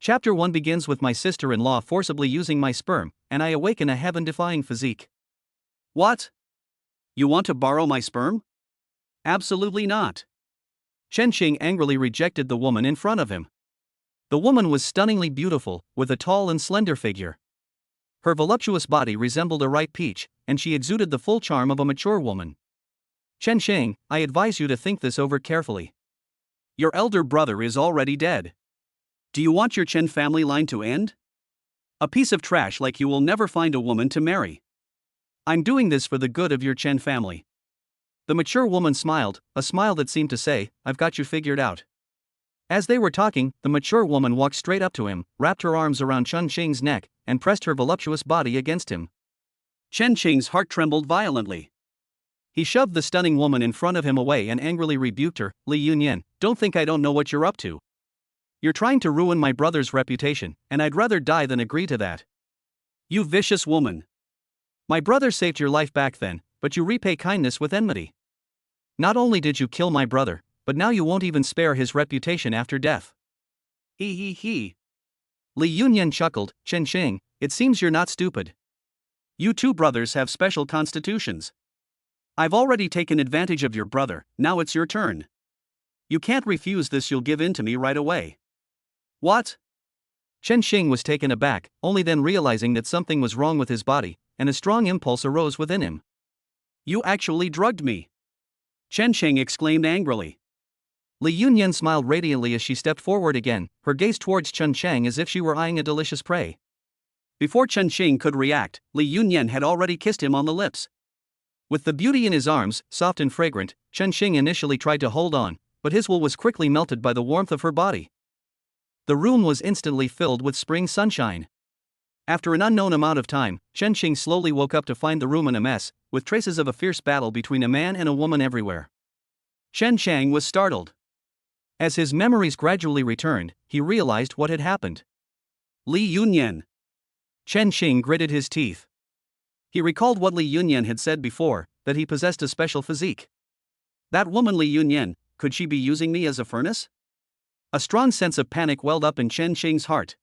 Chapter 1 begins with my sister-in-law forcibly using my sperm, and I awaken a heaven-defying physique. What? You want to borrow my sperm? Absolutely not. Chen Qing angrily rejected the woman in front of him. The woman was stunningly beautiful, with a tall and slender figure. Her voluptuous body resembled a ripe peach, and she exuded the full charm of a mature woman. Chen Qing, I advise you to think this over carefully. Your elder brother is already dead. Do you want your Chen family line to end? A piece of trash like you will never find a woman to marry. I'm doing this for the good of your Chen family. The mature woman smiled, a smile that seemed to say, I've got you figured out. As they were talking, the mature woman walked straight up to him, wrapped her arms around Chen Qing's neck, and pressed her voluptuous body against him. Chen Qing's heart trembled violently. He shoved the stunning woman in front of him away and angrily rebuked her. Li Yunyan, don't think I don't know what you're up to. You're trying to ruin my brother's reputation, and I'd rather die than agree to that. You vicious woman. My brother saved your life back then, but you repay kindness with enmity. Not only did you kill my brother, but now you won't even spare his reputation after death. He. Li Yunyan chuckled. Chen Qing, it seems you're not stupid. You two brothers have special constitutions. I've already taken advantage of your brother, now it's your turn. You can't refuse this, you'll give in to me right away. What? Chen Qing was taken aback, only then realizing that something was wrong with his body, and a strong impulse arose within him. You actually drugged me! Chen Qing exclaimed angrily. Li Yunyan smiled radiantly as she stepped forward again, her gaze towards Chen Qing as if she were eyeing a delicious prey. Before Chen Qing could react, Li Yunyan had already kissed him on the lips. With the beauty in his arms, soft and fragrant, Chen Qing initially tried to hold on, but his will was quickly melted by the warmth of her body. The room was instantly filled with spring sunshine. After an unknown amount of time, Chen Qing slowly woke up to find the room in a mess, with traces of a fierce battle between a man and a woman everywhere. Chen Qing was startled. As his memories gradually returned, he realized what had happened. Li Yunyan. Chen Qing gritted his teeth. He recalled what Li Yunyan had said before, that he possessed a special physique. That woman Li Yunyan, could she be using me as a furnace? A strong sense of panic welled up in Chen Qing's heart.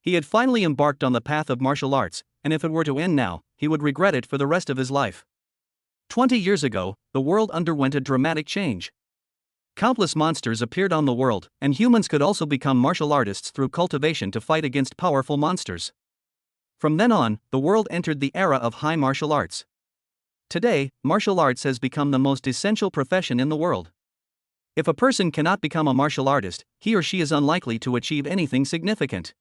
He had finally embarked on the path of martial arts, and if it were to end now, he would regret it for the rest of his life. 20 years ago, the world underwent a dramatic change. Countless monsters appeared on the world, and humans could also become martial artists through cultivation to fight against powerful monsters. From then on, the world entered the era of high martial arts. Today, martial arts has become the most essential profession in the world. If a person cannot become a martial artist, he or she is unlikely to achieve anything significant.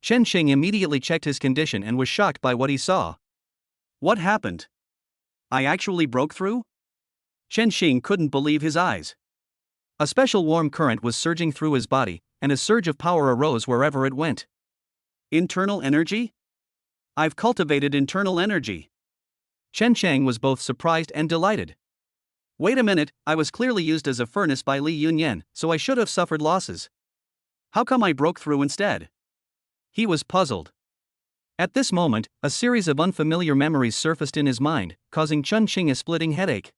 Chen Qing immediately checked his condition and was shocked by what he saw. What happened? I actually broke through? Chen Qing couldn't believe his eyes. A special warm current was surging through his body, and a surge of power arose wherever it went. Internal energy? I've cultivated internal energy. Chen Qing was both surprised and delighted. Wait a minute, I was clearly used as a furnace by Li Yunyan, so I should have suffered losses. How come I broke through instead? He was puzzled. At this moment, a series of unfamiliar memories surfaced in his mind, causing Chen Qing a splitting headache.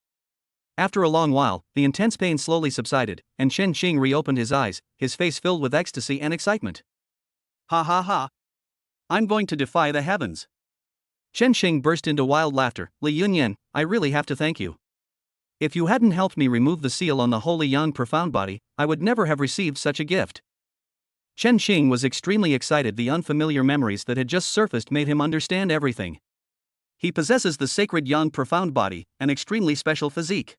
After a long while, the intense pain slowly subsided, and Chen Qing reopened his eyes, his face filled with ecstasy and excitement. Ha ha ha! I'm going to defy the heavens. Chen Qing burst into wild laughter. Li Yunyan, I really have to thank you. If you hadn't helped me remove the seal on the holy young profound body, I would never have received such a gift. Chen Qing was extremely excited. The unfamiliar memories that had just surfaced made him understand everything. He possesses the sacred young profound body, an extremely special physique.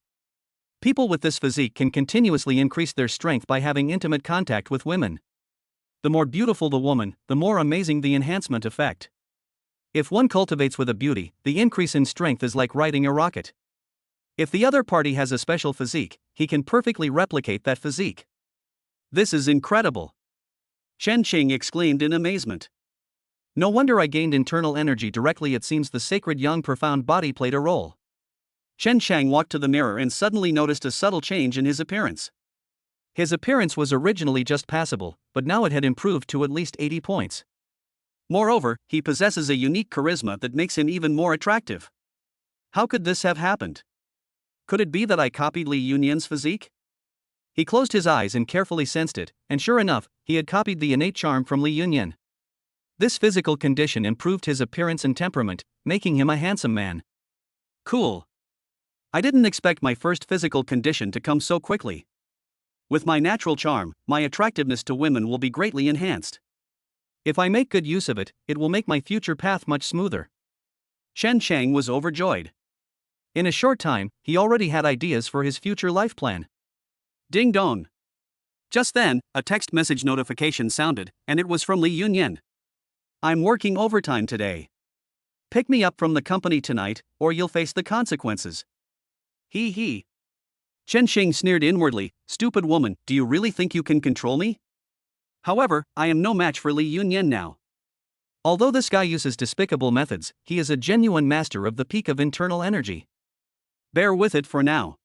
People with this physique can continuously increase their strength by having intimate contact with women. The more beautiful the woman, the more amazing the enhancement effect. If one cultivates with a beauty, the increase in strength is like riding a rocket. If the other party has a special physique, he can perfectly replicate that physique. This is incredible! Chen Qing exclaimed in amazement. No wonder I gained internal energy directly. It seems the sacred young profound body played a role. Chen Qing walked to the mirror and suddenly noticed a subtle change in his appearance. His appearance was originally just passable, but now it had improved to at least 80 points. Moreover, he possesses a unique charisma that makes him even more attractive. How could this have happened? Could it be that I copied Li Yunyan's physique? He closed his eyes and carefully sensed it, and sure enough, he had copied the innate charm from Li Yunyan. This physical condition improved his appearance and temperament, making him a handsome man. Cool. I didn't expect my first physical condition to come so quickly. With my natural charm, my attractiveness to women will be greatly enhanced. If I make good use of it, it will make my future path much smoother. Chen Chang was overjoyed. In a short time, he already had ideas for his future life plan. Ding dong. Just then, a text message notification sounded, and it was from Li Yunyan. I'm working overtime today. Pick me up from the company tonight, or you'll face the consequences. Hee hee. Chen Xing sneered inwardly, stupid woman, do you really think you can control me? However, I am no match for Li Yunyan now. Although this guy uses despicable methods, he is a genuine master of the peak of internal energy. Bear with it for now.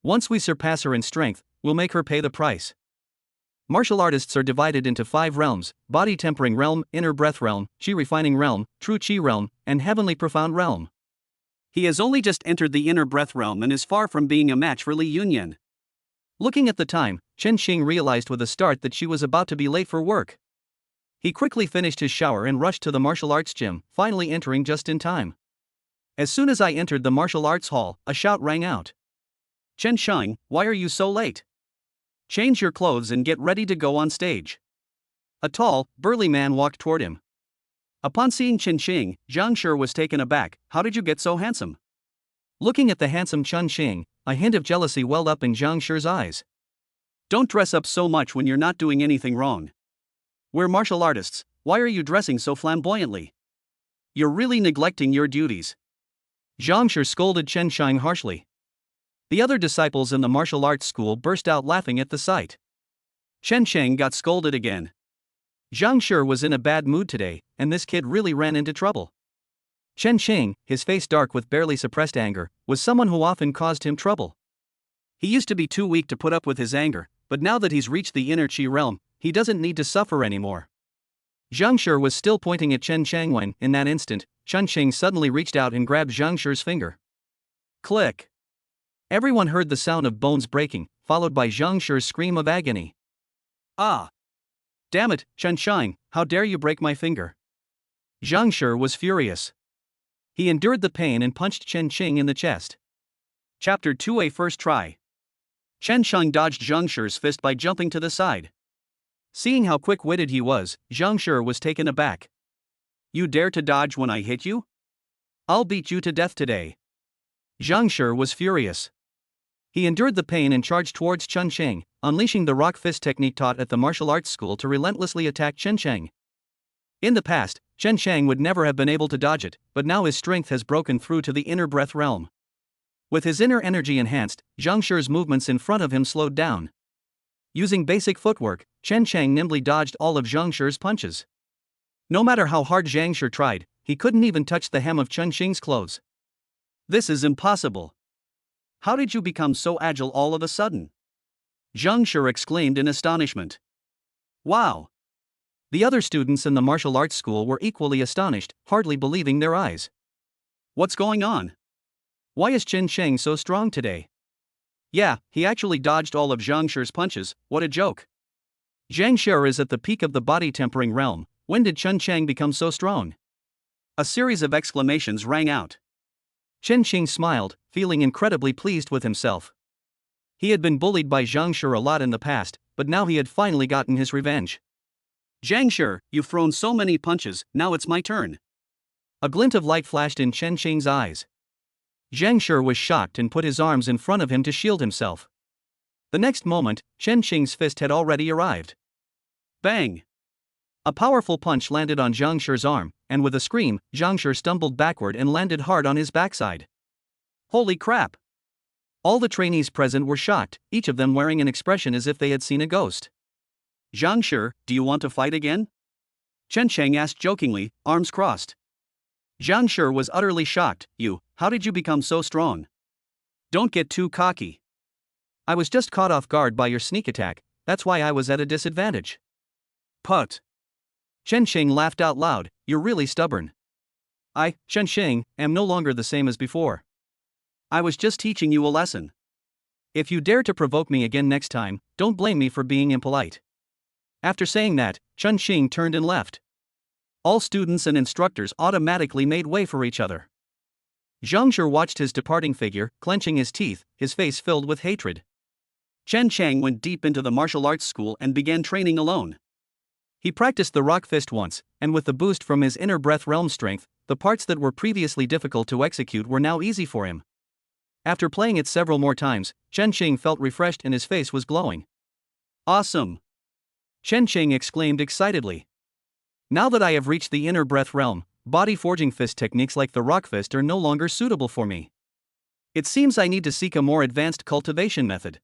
Once we surpass her in strength, we'll make her pay the price. Martial artists are divided into 5 realms: body tempering realm, inner breath realm, chi refining realm, true chi realm, and heavenly profound realm. He has only just entered the inner breath realm and is far from being a match for Li Yunyan. Looking at the time, Chen Xing realized with a start that she was about to be late for work. He quickly finished his shower and rushed to the martial arts gym, finally entering just in time. As soon as I entered the martial arts hall, a shout rang out. Chen Xing, why are you so late? Change your clothes and get ready to go on stage. A tall, burly man walked toward him. Upon seeing Chen Xing, Zhang Shi was taken aback. How did you get so handsome? Looking at the handsome Chen Xing, a hint of jealousy welled up in Zhang Shi's eyes. Don't dress up so much when you're not doing anything wrong. We're martial artists, why are you dressing so flamboyantly? You're really neglecting your duties. Zhang Shi scolded Chen Xing harshly. The other disciples in the martial arts school burst out laughing at the sight. Chen Xing got scolded again. Zhang Shi was in a bad mood today, and this kid really ran into trouble. Chen Xing, his face dark with barely suppressed anger, was someone who often caused him trouble. He used to be too weak to put up with his anger, but now that he's reached the inner chi realm, he doesn't need to suffer anymore. Zhang Shi was still pointing at Chen Chang when, in that instant, Chen Xing suddenly reached out and grabbed Zhang Shi's finger. Click. Everyone heard the sound of bones breaking, followed by Zhang Shi's scream of agony. Ah! Damn it, Chen Xing, how dare you break my finger? Zhang Shi was furious. He endured the pain and punched Chen Xing in the chest. Chapter 2: A First Try. Chen Xing dodged Zhang Shi's fist by jumping to the side. Seeing how quick-witted he was, Zhang Shi was taken aback. You dare to dodge when I hit you? I'll beat you to death today. Zhang Shi was furious. He endured the pain and charged towards Chen Xing, unleashing the rock fist technique taught at the martial arts school to relentlessly attack Chen Xing. In the past, Chen Xing would never have been able to dodge it, but now his strength has broken through to the inner breath realm. With his inner energy enhanced, Zhang Shi's movements in front of him slowed down. Using basic footwork, Chen Xing nimbly dodged all of Zhang Shi's punches. No matter how hard Zhang Shi tried, he couldn't even touch the hem of Chen Xing's clothes. This is impossible. How did you become so agile all of a sudden? Zhang Shi exclaimed in astonishment. Wow! The other students in the martial arts school were equally astonished, hardly believing their eyes. What's going on? Why is Chen Xing so strong today? Yeah, he actually dodged all of Zhang Shi's punches, what a joke. Zhang Shi is at the peak of the body tempering realm, when did Chen Xing become so strong? A series of exclamations rang out. Chen Xing smiled, feeling incredibly pleased with himself. He had been bullied by Zhang Shi a lot in the past, but now he had finally gotten his revenge. Zhang Shi, you've thrown so many punches, now it's my turn. A glint of light flashed in Chen Xing's eyes. Zhang Shi was shocked and put his arms in front of him to shield himself. The next moment, Chen Xing's fist had already arrived. Bang! A powerful punch landed on Zhang Shi's arm, and with a scream, Zhang Shi stumbled backward and landed hard on his backside. Holy crap! All the trainees present were shocked, each of them wearing an expression as if they had seen a ghost. Zhang Shi, do you want to fight again? Chen Xing asked jokingly, arms crossed. Zhang Shi was utterly shocked. How did you become so strong? Don't get too cocky. I was just caught off guard by your sneak attack, that's why I was at a disadvantage. Put. Chen Xing laughed out loud, you're really stubborn. I, Chen Xing, am no longer the same as before. I was just teaching you a lesson. If you dare to provoke me again next time, don't blame me for being impolite. After saying that, Chen Xing turned and left. All students and instructors automatically made way for each other. Zhang Shi watched his departing figure, clenching his teeth, his face filled with hatred. Chen Chang went deep into the martial arts school and began training alone. He practiced the rock fist once, and with the boost from his inner breath realm strength, the parts that were previously difficult to execute were now easy for him. After playing it several more times, Chen Xing felt refreshed and his face was glowing. Awesome! Chen Xing exclaimed excitedly. Now that I have reached the inner breath realm, body forging fist techniques like the rock fist are no longer suitable for me. It seems I need to seek a more advanced cultivation method.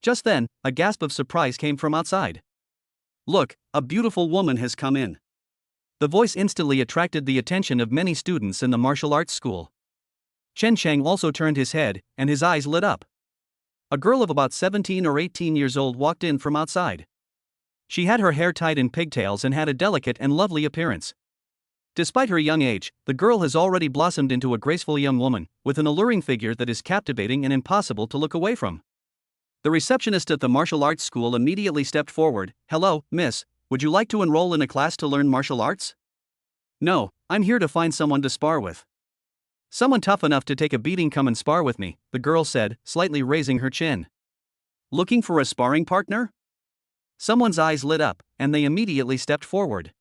Just then, a gasp of surprise came from outside. Look, a beautiful woman has come in. The voice instantly attracted the attention of many students in the martial arts school. Chen Chang also turned his head, and his eyes lit up. A girl of about 17 or 18 years old walked in from outside. She had her hair tied in pigtails and had a delicate and lovely appearance. Despite her young age, the girl has already blossomed into a graceful young woman, with an alluring figure that is captivating and impossible to look away from. The receptionist at the martial arts school immediately stepped forward. Hello, miss, would you like to enroll in a class to learn martial arts? No, I'm here to find someone to spar with. Someone tough enough to take a beating come and spar with me, the girl said, slightly raising her chin. Looking for a sparring partner? Someone's eyes lit up, and they immediately stepped forward.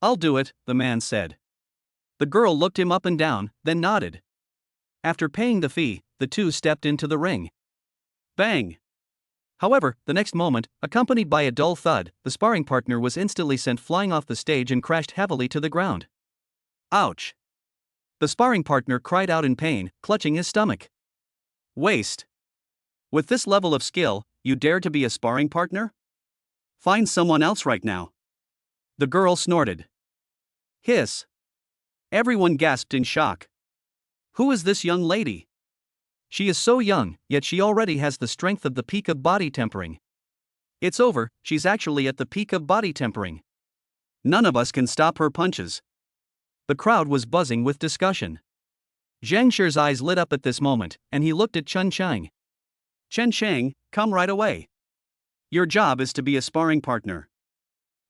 I'll do it, the man said. The girl looked him up and down, then nodded. After paying the fee, the two stepped into the ring. Bang! However, the next moment, accompanied by a dull thud, the sparring partner was instantly sent flying off the stage and crashed heavily to the ground. Ouch! The sparring partner cried out in pain, clutching his stomach. Waste! With this level of skill, you dare to be a sparring partner? Find someone else right now. The girl snorted. Hiss. Everyone gasped in shock. Who is this young lady? She is so young, yet she already has the strength of the peak of body tempering. It's over, she's actually at the peak of body tempering. None of us can stop her punches. The crowd was buzzing with discussion. Zhang Shi's eyes lit up at this moment, and he looked at Chen Chang. Chen Chang, come right away. Your job is to be a sparring partner.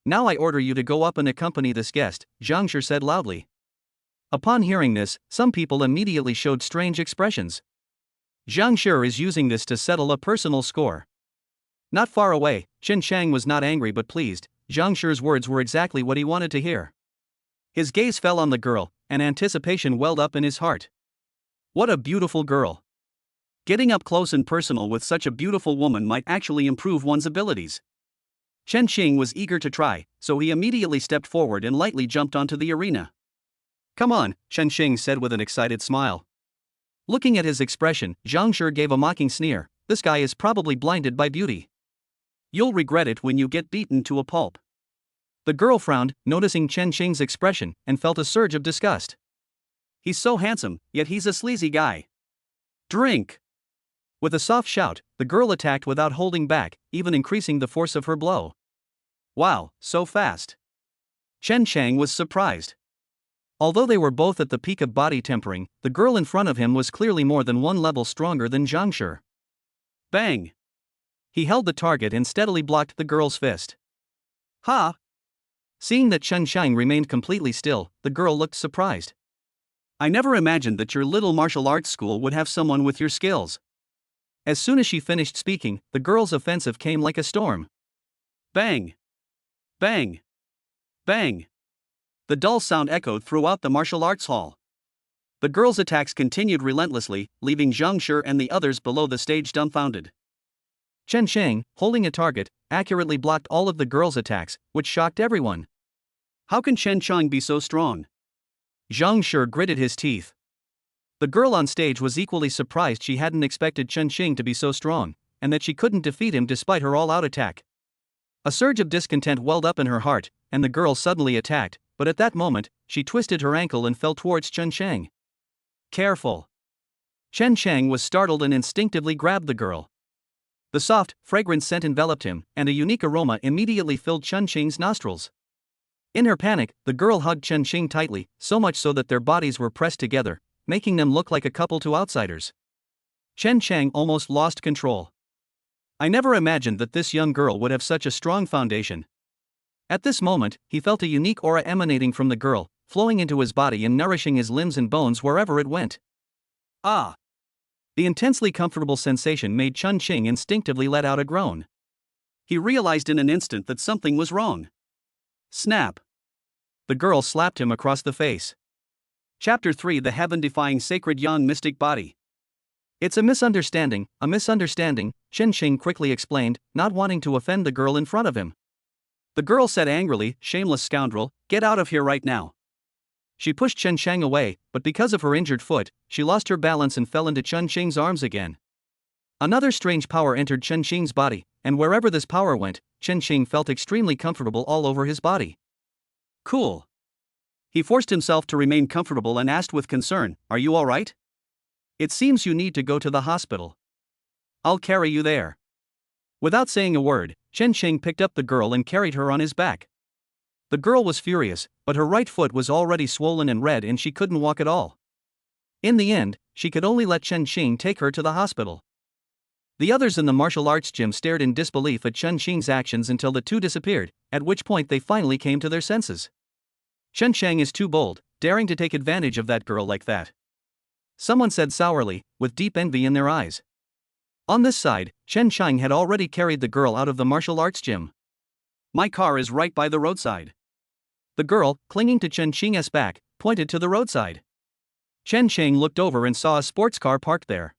Now I order you to go up and accompany this guest, Zhang Shi said loudly. Upon hearing this, some people immediately showed strange expressions. Zhang Shi is using this to settle a personal score. Not far away, Chen Chang was not angry but pleased. Zhang Shi's words were exactly what he wanted to hear. His gaze fell on the girl, and anticipation welled up in his heart. What a beautiful girl. Getting up close and personal with such a beautiful woman might actually improve one's abilities. Chen Xing was eager to try, so he immediately stepped forward and lightly jumped onto the arena. Come on, Chen Xing said with an excited smile. Looking at his expression, Zhang Shi gave a mocking sneer. This guy is probably blinded by beauty. You'll regret it when you get beaten to a pulp. The girl frowned, noticing Chen Xing's expression, and felt a surge of disgust. He's so handsome, yet he's a sleazy guy. Drink! With a soft shout, the girl attacked without holding back, even increasing the force of her blow. Wow, so fast. Chen Chang was surprised. Although they were both at the peak of body tempering, the girl in front of him was clearly more than one level stronger than Zhang Shi. Bang! He held the target and steadily blocked the girl's fist. Ha! Seeing that Chen Chang remained completely still, the girl looked surprised. I never imagined that your little martial arts school would have someone with your skills. As soon as she finished speaking, the girl's offensive came like a storm. Bang! Bang! Bang! The dull sound echoed throughout the martial arts hall. The girl's attacks continued relentlessly, leaving Zhang Shi and the others below the stage dumbfounded. Chen Chang, holding a target, accurately blocked all of the girl's attacks, which shocked everyone. How can Chen Chang be so strong? Zhang Shi gritted his teeth. The girl on stage was equally surprised. She hadn't expected Chen Xing to be so strong, and that she couldn't defeat him despite her all-out attack. A surge of discontent welled up in her heart, and the girl suddenly attacked, but at that moment, she twisted her ankle and fell towards Chen Chang. Careful! Chen Chang was startled and instinctively grabbed the girl. The soft, fragrant scent enveloped him, and a unique aroma immediately filled Chen Xing's nostrils. In her panic, the girl hugged Chen Xing tightly, so much so that their bodies were pressed together, making them look like a couple to outsiders. Chen Chang almost lost control. I never imagined that this young girl would have such a strong foundation. At this moment, he felt a unique aura emanating from the girl, flowing into his body and nourishing his limbs and bones wherever it went. Ah! The intensely comfortable sensation made Chun Qing instinctively let out a groan. He realized in an instant that something was wrong. Snap! The girl slapped him across the face. Chapter 3: The Heaven-Defying Sacred Yang Mystic Body. It's a misunderstanding, Chun Qing quickly explained, not wanting to offend the girl in front of him. The girl said angrily, "Shameless scoundrel, get out of here right now." She pushed Chun Qing away, but because of her injured foot, she lost her balance and fell into Chun Qing's arms again. Another strange power entered Chun Qing's body, and wherever this power went, Chun Qing felt extremely comfortable all over his body. Cool. He forced himself to remain comfortable and asked with concern, "Are you alright? It seems you need to go to the hospital. I'll carry you there." Without saying a word, Chun Qing picked up the girl and carried her on his back. The girl was furious, but her right foot was already swollen and red and she couldn't walk at all. In the end, she could only let Chun Qing take her to the hospital. The others in the martial arts gym stared in disbelief at Chun Qing's actions until the two disappeared, at which point they finally came to their senses. Chun Qing is too bold, daring to take advantage of that girl like that. Someone said sourly, with deep envy in their eyes. On this side, Chun Qing had already carried the girl out of the martial arts gym. "My car is right by the roadside." The girl, clinging to Chun Qing's back, pointed to the roadside. Chun Qing looked over and saw a sports car parked there.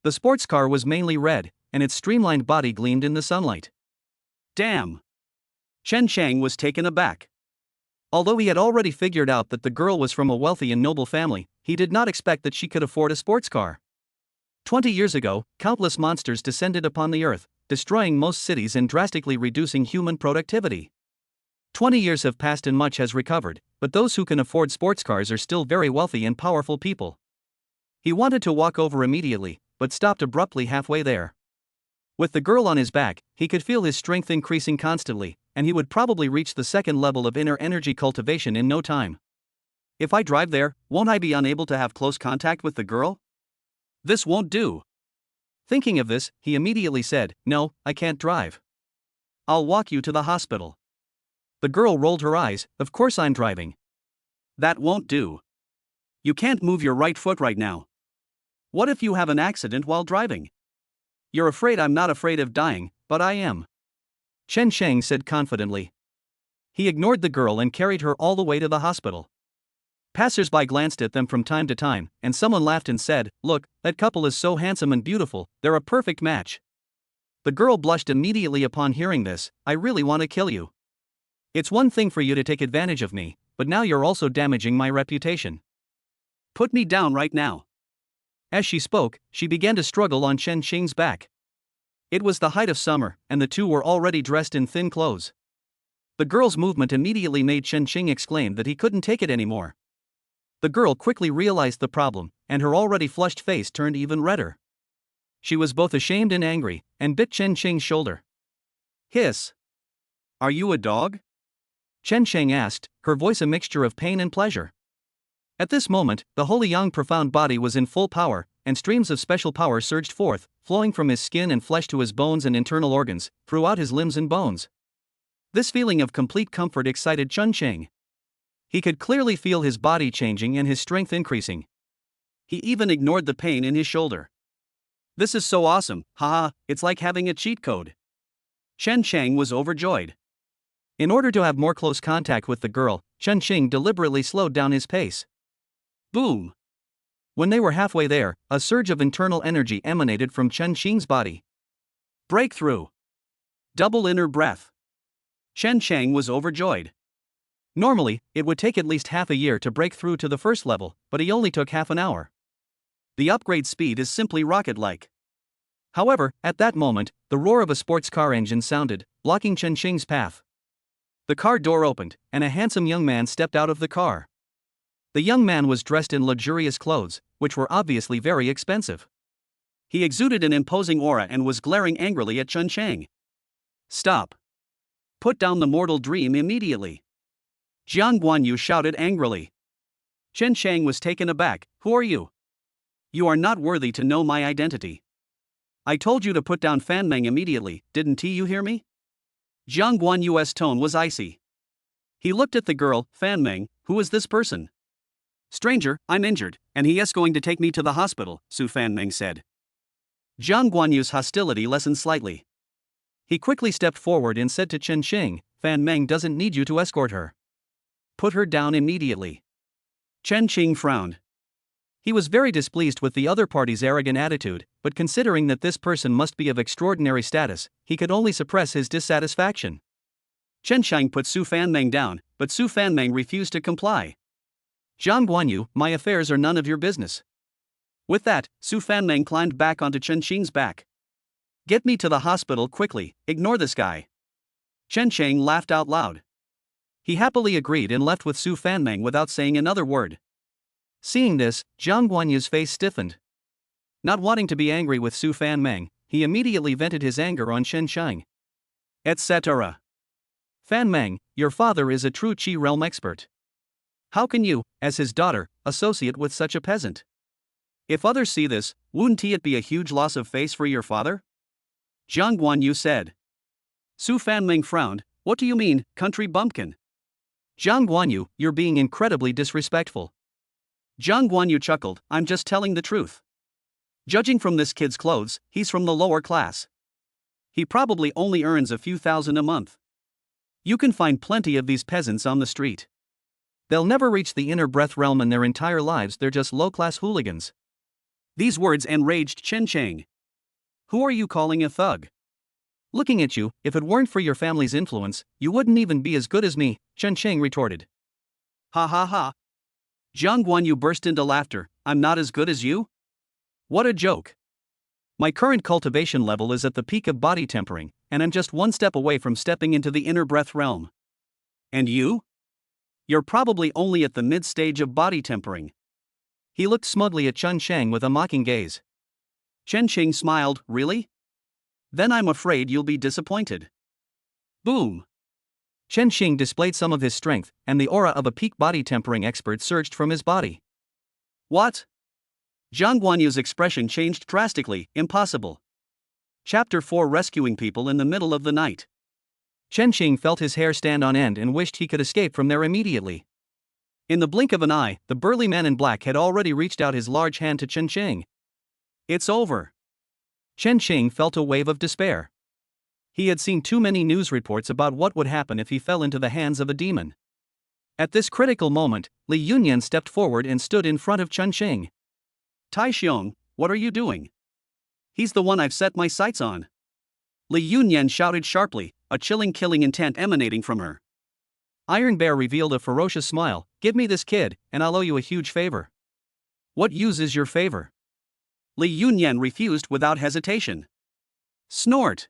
The sports car was mainly red, and its streamlined body gleamed in the sunlight. Damn! Chun Qing was taken aback. Although he had already figured out that the girl was from a wealthy and noble family, he did not expect that she could afford a sports car. 20 years ago, countless monsters descended upon the earth, destroying most cities and drastically reducing human productivity. 20 years have passed and much has recovered, but those who can afford sports cars are still very wealthy and powerful people. He wanted to walk over immediately, but stopped abruptly halfway there. With the girl on his back, he could feel his strength increasing constantly, and he would probably reach the second level of inner energy cultivation in no time. If I drive there, won't I be unable to have close contact with the girl? This won't do. Thinking of this, he immediately said, "No, I can't drive. I'll walk you to the hospital." The girl rolled her eyes, "Of course I'm driving." "That won't do. You can't move your right foot right now. What if you have an accident while driving?" "You're afraid I'm not afraid of dying, but I am," Chun Qing said confidently. He ignored the girl and carried her all the way to the hospital. Passers-by glanced at them from time to time, and someone laughed and said, "Look, that couple is so handsome and beautiful, they're a perfect match." The girl blushed immediately upon hearing this. "I really want to kill you. It's one thing for you to take advantage of me, but now you're also damaging my reputation. Put me down right now." As she spoke, she began to struggle on Chun Qing's back. It was the height of summer, and the two were already dressed in thin clothes. The girl's movement immediately made Chun Qing exclaim that he couldn't take it anymore. The girl quickly realized the problem, and her already flushed face turned even redder. She was both ashamed and angry, and bit Chun Qing's shoulder. "Hiss! Are you a dog?" Chun Qing asked, her voice a mixture of pain and pleasure. At this moment, the holy yang profound body was in full power, and streams of special power surged forth, flowing from his skin and flesh to his bones and internal organs, throughout his limbs and bones. This feeling of complete comfort excited Chun Qing. He could clearly feel his body changing and his strength increasing. He even ignored the pain in his shoulder. "This is so awesome, haha, it's like having a cheat code." Chun Qing was overjoyed. In order to have more close contact with the girl, Chun Qing deliberately slowed down his pace. Boom! When they were halfway there, a surge of internal energy emanated from Chun Qing's body. Breakthrough! Double inner breath! Chun Qing was overjoyed. Normally, it would take at least half a year to break through to the first level, but he only took half an hour. The upgrade speed is simply rocket-like. However, at that moment, the roar of a sports car engine sounded, blocking Chun Qing's path. The car door opened, and a handsome young man stepped out of the car. The young man was dressed in luxurious clothes, which were obviously very expensive. He exuded an imposing aura and was glaring angrily at Chun Qing. "Stop! Put down the mortal dream immediately!" Jiang Guanyu shouted angrily. Chun Qing was taken aback. "Who are you? You are not worthy to know my identity." I told you to put down Fan Meng immediately, didn't you hear me? Jiang Guanyu's tone was icy. He looked at the girl. Fan Meng, who is this person? Stranger, I'm injured, and he is going to take me to the hospital, Su Fan Meng said. Jiang Guanyu's hostility lessened slightly. He quickly stepped forward and said to Chen Xing, Fan Meng doesn't need you to escort her. Put her down immediately. Chen Xing frowned. He was very displeased with the other party's arrogant attitude, but considering that this person must be of extraordinary status, he could only suppress his dissatisfaction. Chen Xing put Su Fan Meng down, but Su Fan Meng refused to comply. Jiang Guanyu, my affairs are none of your business. With that, Su Fan Meng climbed back onto Chen Xing's back. Get me to the hospital quickly, ignore this guy. Chen Xing laughed out loud. He happily agreed and left with Su Fan Meng without saying another word. Seeing this, Jiang Guanyu's face stiffened. Not wanting to be angry with Su Fan Meng, he immediately vented his anger on Chen Xing. Etc. Fan Meng, your father is a true Qi realm expert. How can you, as his daughter, associate with such a peasant? If others see this, wouldn't it be a huge loss of face for your father? Jiang Guanyu said. Su Fan Meng frowned. What do you mean, country bumpkin? Jiang Guanyu, you're being incredibly disrespectful. Jiang Guanyu chuckled, I'm just telling the truth. Judging from this kid's clothes, he's from the lower class. He probably only earns a few thousand a month. You can find plenty of these peasants on the street. They'll never reach the inner breath realm in their entire lives, they're just low-class hooligans. These words enraged Chen Xing. Who are you calling a thug? Looking at you, if it weren't for your family's influence, you wouldn't even be as good as me, Chen Xing retorted. Ha ha ha. Jiang Guanyu burst into laughter. I'm not as good as you? What a joke. My current cultivation level is at the peak of body tempering, and I'm just one step away from stepping into the inner breath realm. And you? You're probably only at the mid-stage of body tempering. He looked smugly at Chen Xing with a mocking gaze. Chen Xing smiled, really? Then I'm afraid you'll be disappointed. Boom. Chen Xing displayed some of his strength, and the aura of a peak body tempering expert surged from his body. What? Jiang Guanyu's expression changed drastically. Impossible. Chapter 4 Rescuing People in the Middle of the Night. Chen Xing felt his hair stand on end and wished he could escape from there immediately. In the blink of an eye, the burly man in black had already reached out his large hand to Chen Xing. It's over. Chen Xing felt a wave of despair. He had seen too many news reports about what would happen if he fell into the hands of a demon. At this critical moment, Li Yunyan stepped forward and stood in front of Chen Xing. Tai Xiong, what are you doing? He's the one I've set my sights on. Li Yunyan shouted sharply, a chilling killing intent emanating from her. Iron Bear revealed a ferocious smile. Give me this kid, and I'll owe you a huge favor. What use is your favor? Li Yunyan refused without hesitation. Snort.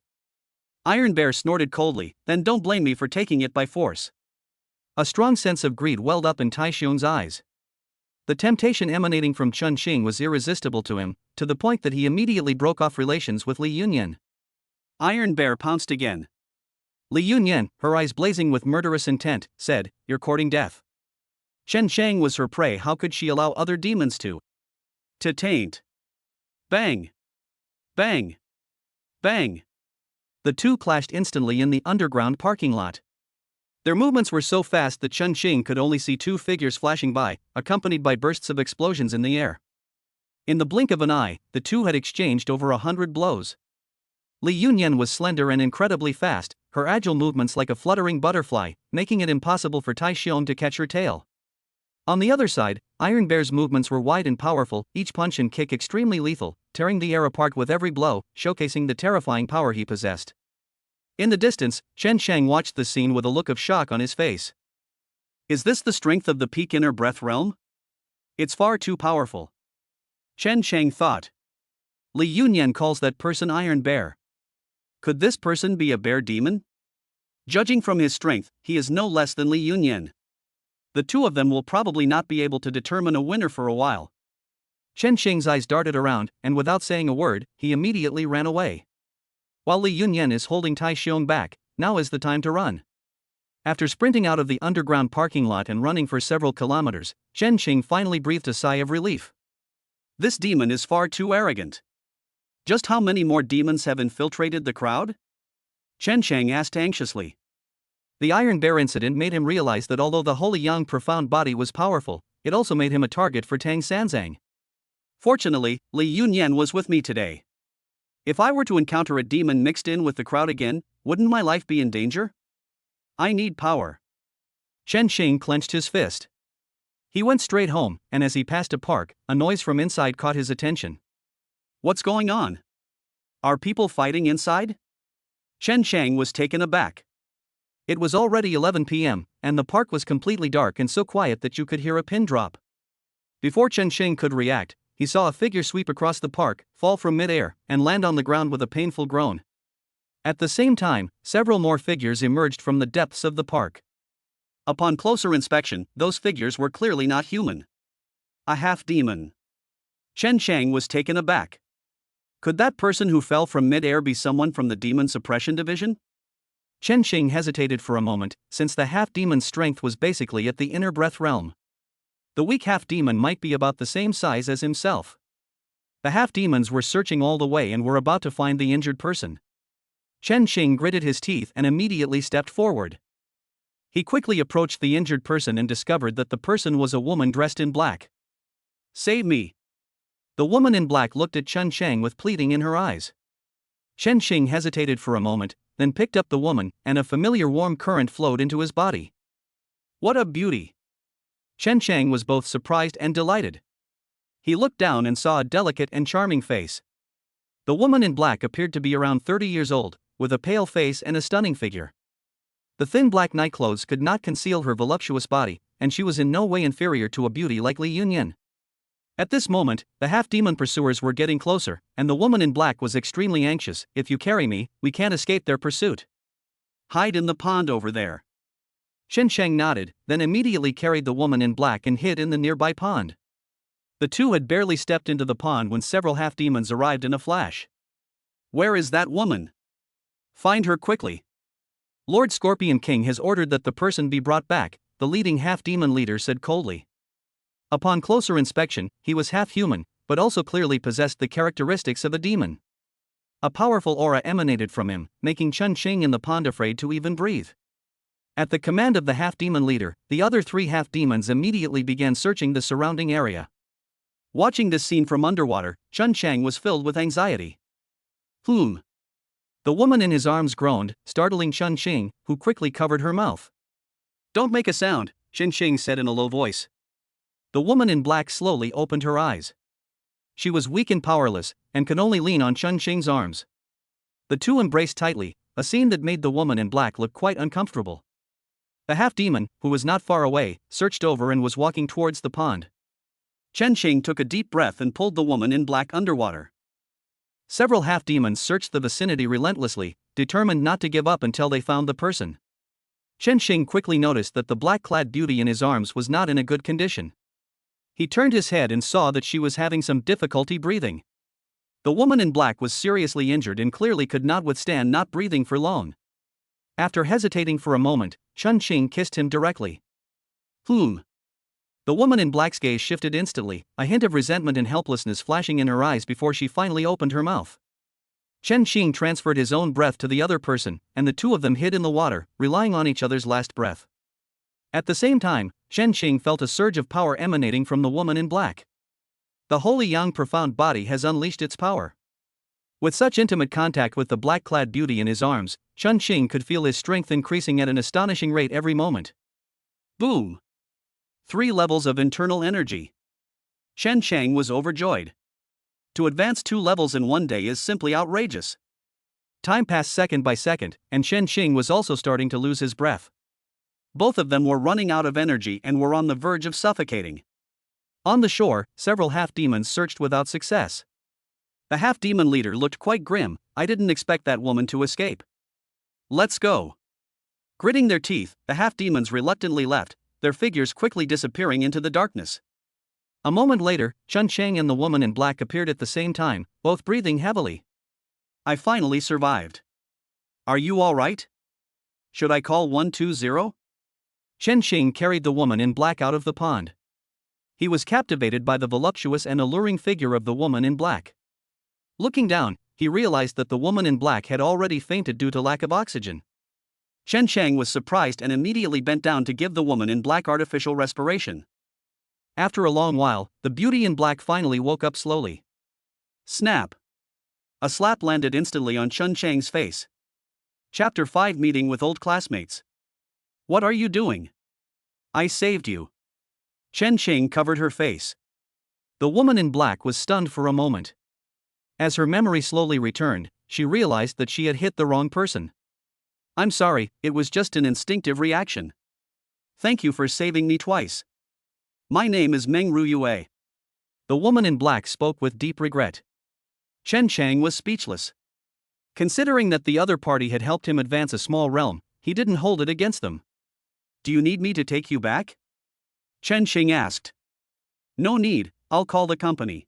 Iron Bear snorted coldly, then don't blame me for taking it by force. A strong sense of greed welled up in Tai Xiong's eyes. The temptation emanating from Chen Xing was irresistible to him, to the point that he immediately broke off relations with Li Yunyan. Iron Bear pounced again. Li Yunyan, her eyes blazing with murderous intent, said, You're courting death. Chen Xing was her prey, how could she allow other demons to taint? Bang! Bang! Bang! The two clashed instantly in the underground parking lot. Their movements were so fast that Chen Xing could only see two figures flashing by, accompanied by bursts of explosions in the air. In the blink of an eye, the two had exchanged over 100 blows. Li Yunyan was slender and incredibly fast, her agile movements like a fluttering butterfly, making it impossible for Tai Xiong to catch her tail. On the other side, Iron Bear's movements were wide and powerful, each punch and kick extremely lethal, tearing the air apart with every blow, showcasing the terrifying power he possessed. In the distance, Chen Xing watched the scene with a look of shock on his face. Is this the strength of the peak inner breath realm? It's far too powerful. Chen Xing thought. Li Yunyan calls that person Iron Bear. Could this person be a bear demon? Judging from his strength, he is no less than Li Yunyan. The two of them will probably not be able to determine a winner for a while. Chen Xing's eyes darted around, and without saying a word, he immediately ran away. While Li Yunyan is holding Tai Xiong back, now is the time to run. After sprinting out of the underground parking lot and running for several kilometers, Chen Xing finally breathed a sigh of relief. This demon is far too arrogant. Just how many more demons have infiltrated the crowd? Chen Shang asked anxiously. The Iron Bear incident made him realize that although the holy young profound body was powerful, it also made him a target for Tang Sanzang. Fortunately, Li Yunyan was with me today. If I were to encounter a demon mixed in with the crowd again, wouldn't my life be in danger? I need power. Chen Xing clenched his fist. He went straight home, and as he passed a park, a noise from inside caught his attention. What's going on? Are people fighting inside? Chen Shang was taken aback. It was already 11 p.m., and the park was completely dark and so quiet that you could hear a pin drop. Before Chen Xing could react, he saw a figure sweep across the park, fall from mid-air, and land on the ground with a painful groan. At the same time, several more figures emerged from the depths of the park. Upon closer inspection, those figures were clearly not human. A half-demon. Chen Shang was taken aback. Could that person who fell from mid-air be someone from the Demon Suppression Division? Chen Xing hesitated for a moment, since the half-demon's strength was basically at the inner breath realm. The weak half-demon might be about the same size as himself. The half-demons were searching all the way and were about to find the injured person. Chen Xing gritted his teeth and immediately stepped forward. He quickly approached the injured person and discovered that the person was a woman dressed in black. Save me. The woman in black looked at Chen Shang with pleading in her eyes. Chen Xing hesitated for a moment, then picked up the woman, and a familiar warm current flowed into his body. What a beauty! Chen Shang was both surprised and delighted. He looked down and saw a delicate and charming face. The woman in black appeared to be around 30 years old, with a pale face and a stunning figure. The thin black nightclothes could not conceal her voluptuous body, and she was in no way inferior to a beauty like Li Yunyan. At this moment, the half-demon pursuers were getting closer, and the woman in black was extremely anxious. If you carry me, we can't escape their pursuit. Hide in the pond over there. Chen Shang nodded, then immediately carried the woman in black and hid in the nearby pond. The two had barely stepped into the pond when several half-demons arrived in a flash. Where is that woman? Find her quickly. Lord Scorpion King has ordered that the person be brought back, the leading half-demon leader said coldly. Upon closer inspection, he was half-human, but also clearly possessed the characteristics of a demon. A powerful aura emanated from him, making Chen Xing in the pond afraid to even breathe. At the command of the half-demon leader, the other three half-demons immediately began searching the surrounding area. Watching this scene from underwater, Chen Shang was filled with anxiety. The woman in his arms groaned, startling Chen Xing, who quickly covered her mouth. Don't make a sound, Chen Xing said in a low voice. The woman in black slowly opened her eyes. She was weak and powerless, and could only lean on Chen Xing's arms. The two embraced tightly, a scene that made the woman in black look quite uncomfortable. The half-demon, who was not far away, searched over and was walking towards the pond. Chen Xing took a deep breath and pulled the woman in black underwater. Several half-demons searched the vicinity relentlessly, determined not to give up until they found the person. Chen Xing quickly noticed that the black-clad beauty in his arms was not in a good condition. He turned his head and saw that she was having some difficulty breathing. The woman in black was seriously injured and clearly could not withstand not breathing for long. After hesitating for a moment, Chen Xing kissed him directly. The woman in black's gaze shifted instantly, a hint of resentment and helplessness flashing in her eyes before she finally opened her mouth. Chen Xing transferred his own breath to the other person, and the two of them hid in the water, relying on each other's last breath. At the same time, Chen Xing felt a surge of power emanating from the woman in black. The holy young profound body has unleashed its power. With such intimate contact with the black-clad beauty in his arms, Chen Xing could feel his strength increasing at an astonishing rate every moment. Boom! 3 levels of internal energy. Chen Shang was overjoyed. To advance 2 levels in one day is simply outrageous. Time passed second by second, and Chen Xing was also starting to lose his breath. Both of them were running out of energy and were on the verge of suffocating. On the shore, several half-demons searched without success. The half-demon leader looked quite grim. I didn't expect that woman to escape. Let's go. Gritting their teeth, the half-demons reluctantly left, their figures quickly disappearing into the darkness. A moment later, Chen Shang and the woman in black appeared at the same time, both breathing heavily. I finally survived. Are you all right? Should I call 120? Chen Xing carried the woman in black out of the pond. He was captivated by the voluptuous and alluring figure of the woman in black. Looking down, he realized that the woman in black had already fainted due to lack of oxygen. Chen Chang was surprised and immediately bent down to give the woman in black artificial respiration. After a long while, the beauty in black finally woke up slowly. Snap! A slap landed instantly on Chen Chang's face. Chapter 5 Meeting with Old Classmates. What are you doing? I saved you. Chen Chang covered her face. The woman in black was stunned for a moment. As her memory slowly returned, she realized that she had hit the wrong person. I'm sorry, it was just an instinctive reaction. Thank you for saving me twice. My name is Meng Ruyue. The woman in black spoke with deep regret. Chen Chang was speechless. Considering that the other party had helped him advance a small realm, he didn't hold it against them. Do you need me to take you back? Chen Chang asked. No need, I'll call the company.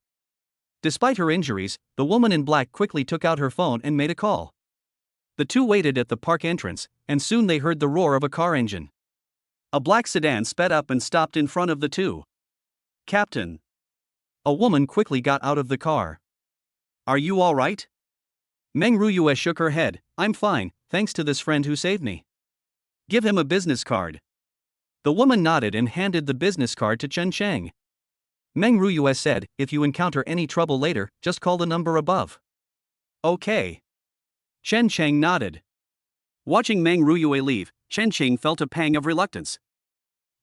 Despite her injuries, the woman in black quickly took out her phone and made a call. The two waited at the park entrance, and soon they heard the roar of a car engine. A black sedan sped up and stopped in front of the two. Captain. A woman quickly got out of the car. Are you all right? Meng Ruyue shook her head. I'm fine, thanks to this friend who saved me. Give him a business card. The woman nodded and handed the business card to Chen Chang. Meng Ruyue said, if you encounter any trouble later, just call the number above. Okay. Chen Chang nodded. Watching Meng Ruyue leave, Chen Chang felt a pang of reluctance.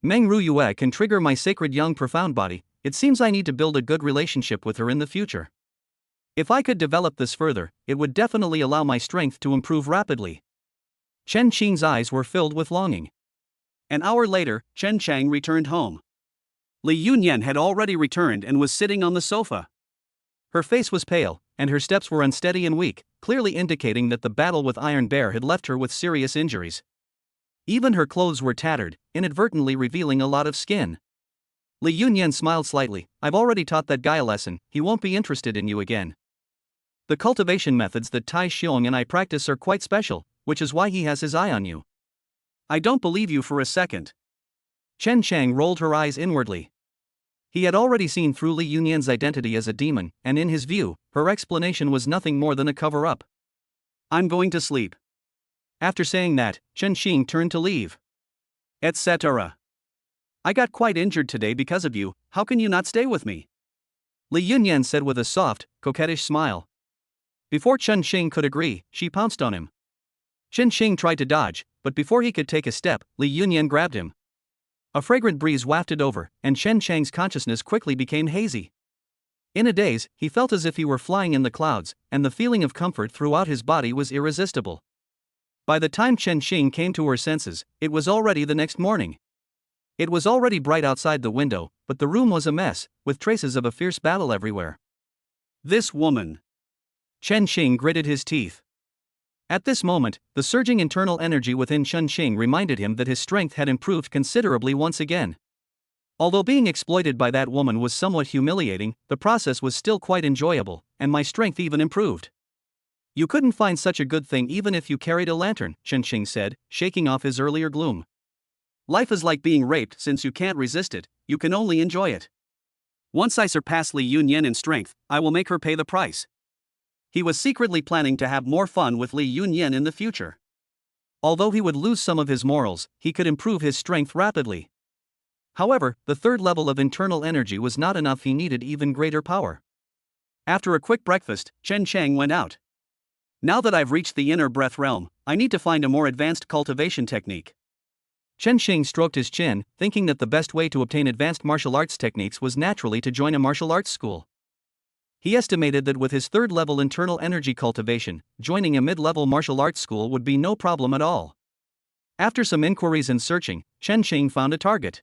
Meng Ruyue can trigger my sacred young profound body. It seems I need to build a good relationship with her in the future. If I could develop this further, it would definitely allow my strength to improve rapidly. Chen Chang's eyes were filled with longing. An hour later, Chen Chang returned home. Li Yunyan had already returned and was sitting on the sofa. Her face was pale, and her steps were unsteady and weak, clearly indicating that the battle with Iron Bear had left her with serious injuries. Even her clothes were tattered, inadvertently revealing a lot of skin. Li Yunyan smiled slightly. I've already taught that guy a lesson, he won't be interested in you again. The cultivation methods that Tai Xiong and I practice are quite special, which is why he has his eye on you. I don't believe you for a second. Chen Chang rolled her eyes inwardly. He had already seen through Li Yunyan's identity as a demon, and in his view, her explanation was nothing more than a cover-up. I'm going to sleep. After saying that, Chen Xing turned to leave. Etc. I got quite injured today because of you, how can you not stay with me? Li Yunyan said with a soft, coquettish smile. Before Chen Xing could agree, she pounced on him. Chen Xing tried to dodge, but before he could take a step, Li Yunyan grabbed him. A fragrant breeze wafted over, and Chen Chang's consciousness quickly became hazy. In a daze, he felt as if he were flying in the clouds, and the feeling of comfort throughout his body was irresistible. By the time Chen Xing came to her senses, it was already the next morning. It was already bright outside the window, but the room was a mess, with traces of a fierce battle everywhere. This woman. Chen Xing gritted his teeth. At this moment, the surging internal energy within Chen Xing reminded him that his strength had improved considerably once again. Although being exploited by that woman was somewhat humiliating, the process was still quite enjoyable, and my strength even improved. You couldn't find such a good thing even if you carried a lantern, Chen Xing said, shaking off his earlier gloom. Life is like being raped since you can't resist it, you can only enjoy it. Once I surpass Li Yunyan in strength, I will make her pay the price. He was secretly planning to have more fun with Li Yunyan in the future. Although he would lose some of his morals, he could improve his strength rapidly. However, the third level of internal energy was not enough, he needed even greater power. After a quick breakfast, Chen Chang went out. Now that I've reached the inner breath realm, I need to find a more advanced cultivation technique. Chen Xing stroked his chin, thinking that the best way to obtain advanced martial arts techniques was naturally to join a martial arts school. He estimated that with his third-level internal energy cultivation, joining a mid-level martial arts school would be no problem at all. After some inquiries and searching, Chen Xing found a target.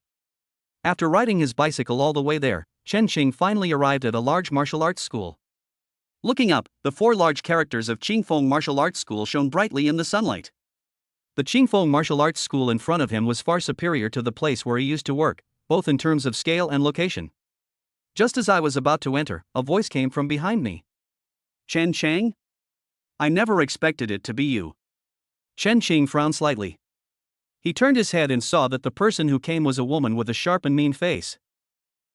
After riding his bicycle all the way there, Chen Xing finally arrived at a large martial arts school. Looking up, the four large characters of Qingfeng Martial Arts School shone brightly in the sunlight. The Qingfeng Martial Arts School in front of him was far superior to the place where he used to work, both in terms of scale and location. Just as I was about to enter, a voice came from behind me. Chen Chang? I never expected it to be you. Chen Xing frowned slightly. He turned his head and saw that the person who came was a woman with a sharp and mean face.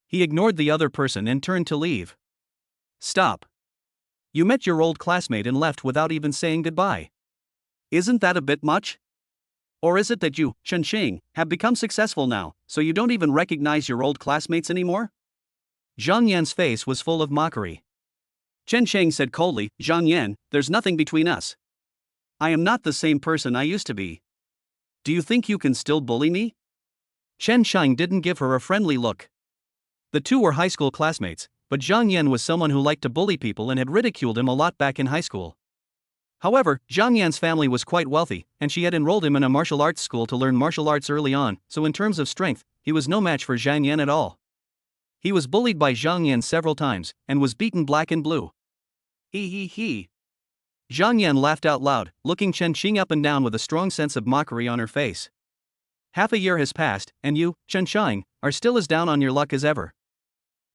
He ignored the other person and turned to leave. Stop. You met your old classmate and left without even saying goodbye. Isn't that a bit much? Or is it that you, Chen Xing, have become successful now, so you don't even recognize your old classmates anymore? Zhang Yan's face was full of mockery. Chen Sheng said coldly, Zhang Yan, there's nothing between us. I am not the same person I used to be. Do you think you can still bully me? Chen Sheng didn't give her a friendly look. The two were high school classmates, but Zhang Yan was someone who liked to bully people and had ridiculed him a lot back in high school. However, Zhang Yan's family was quite wealthy, and she had enrolled him in a martial arts school to learn martial arts early on, so in terms of strength, he was no match for Zhang Yan at all. He was bullied by Zhang Yan several times, and was beaten black and blue. He. Zhang Yan laughed out loud, looking Chen Xing up and down with a strong sense of mockery on her face. Half a year has passed, and you, Chen Sheng, are still as down on your luck as ever.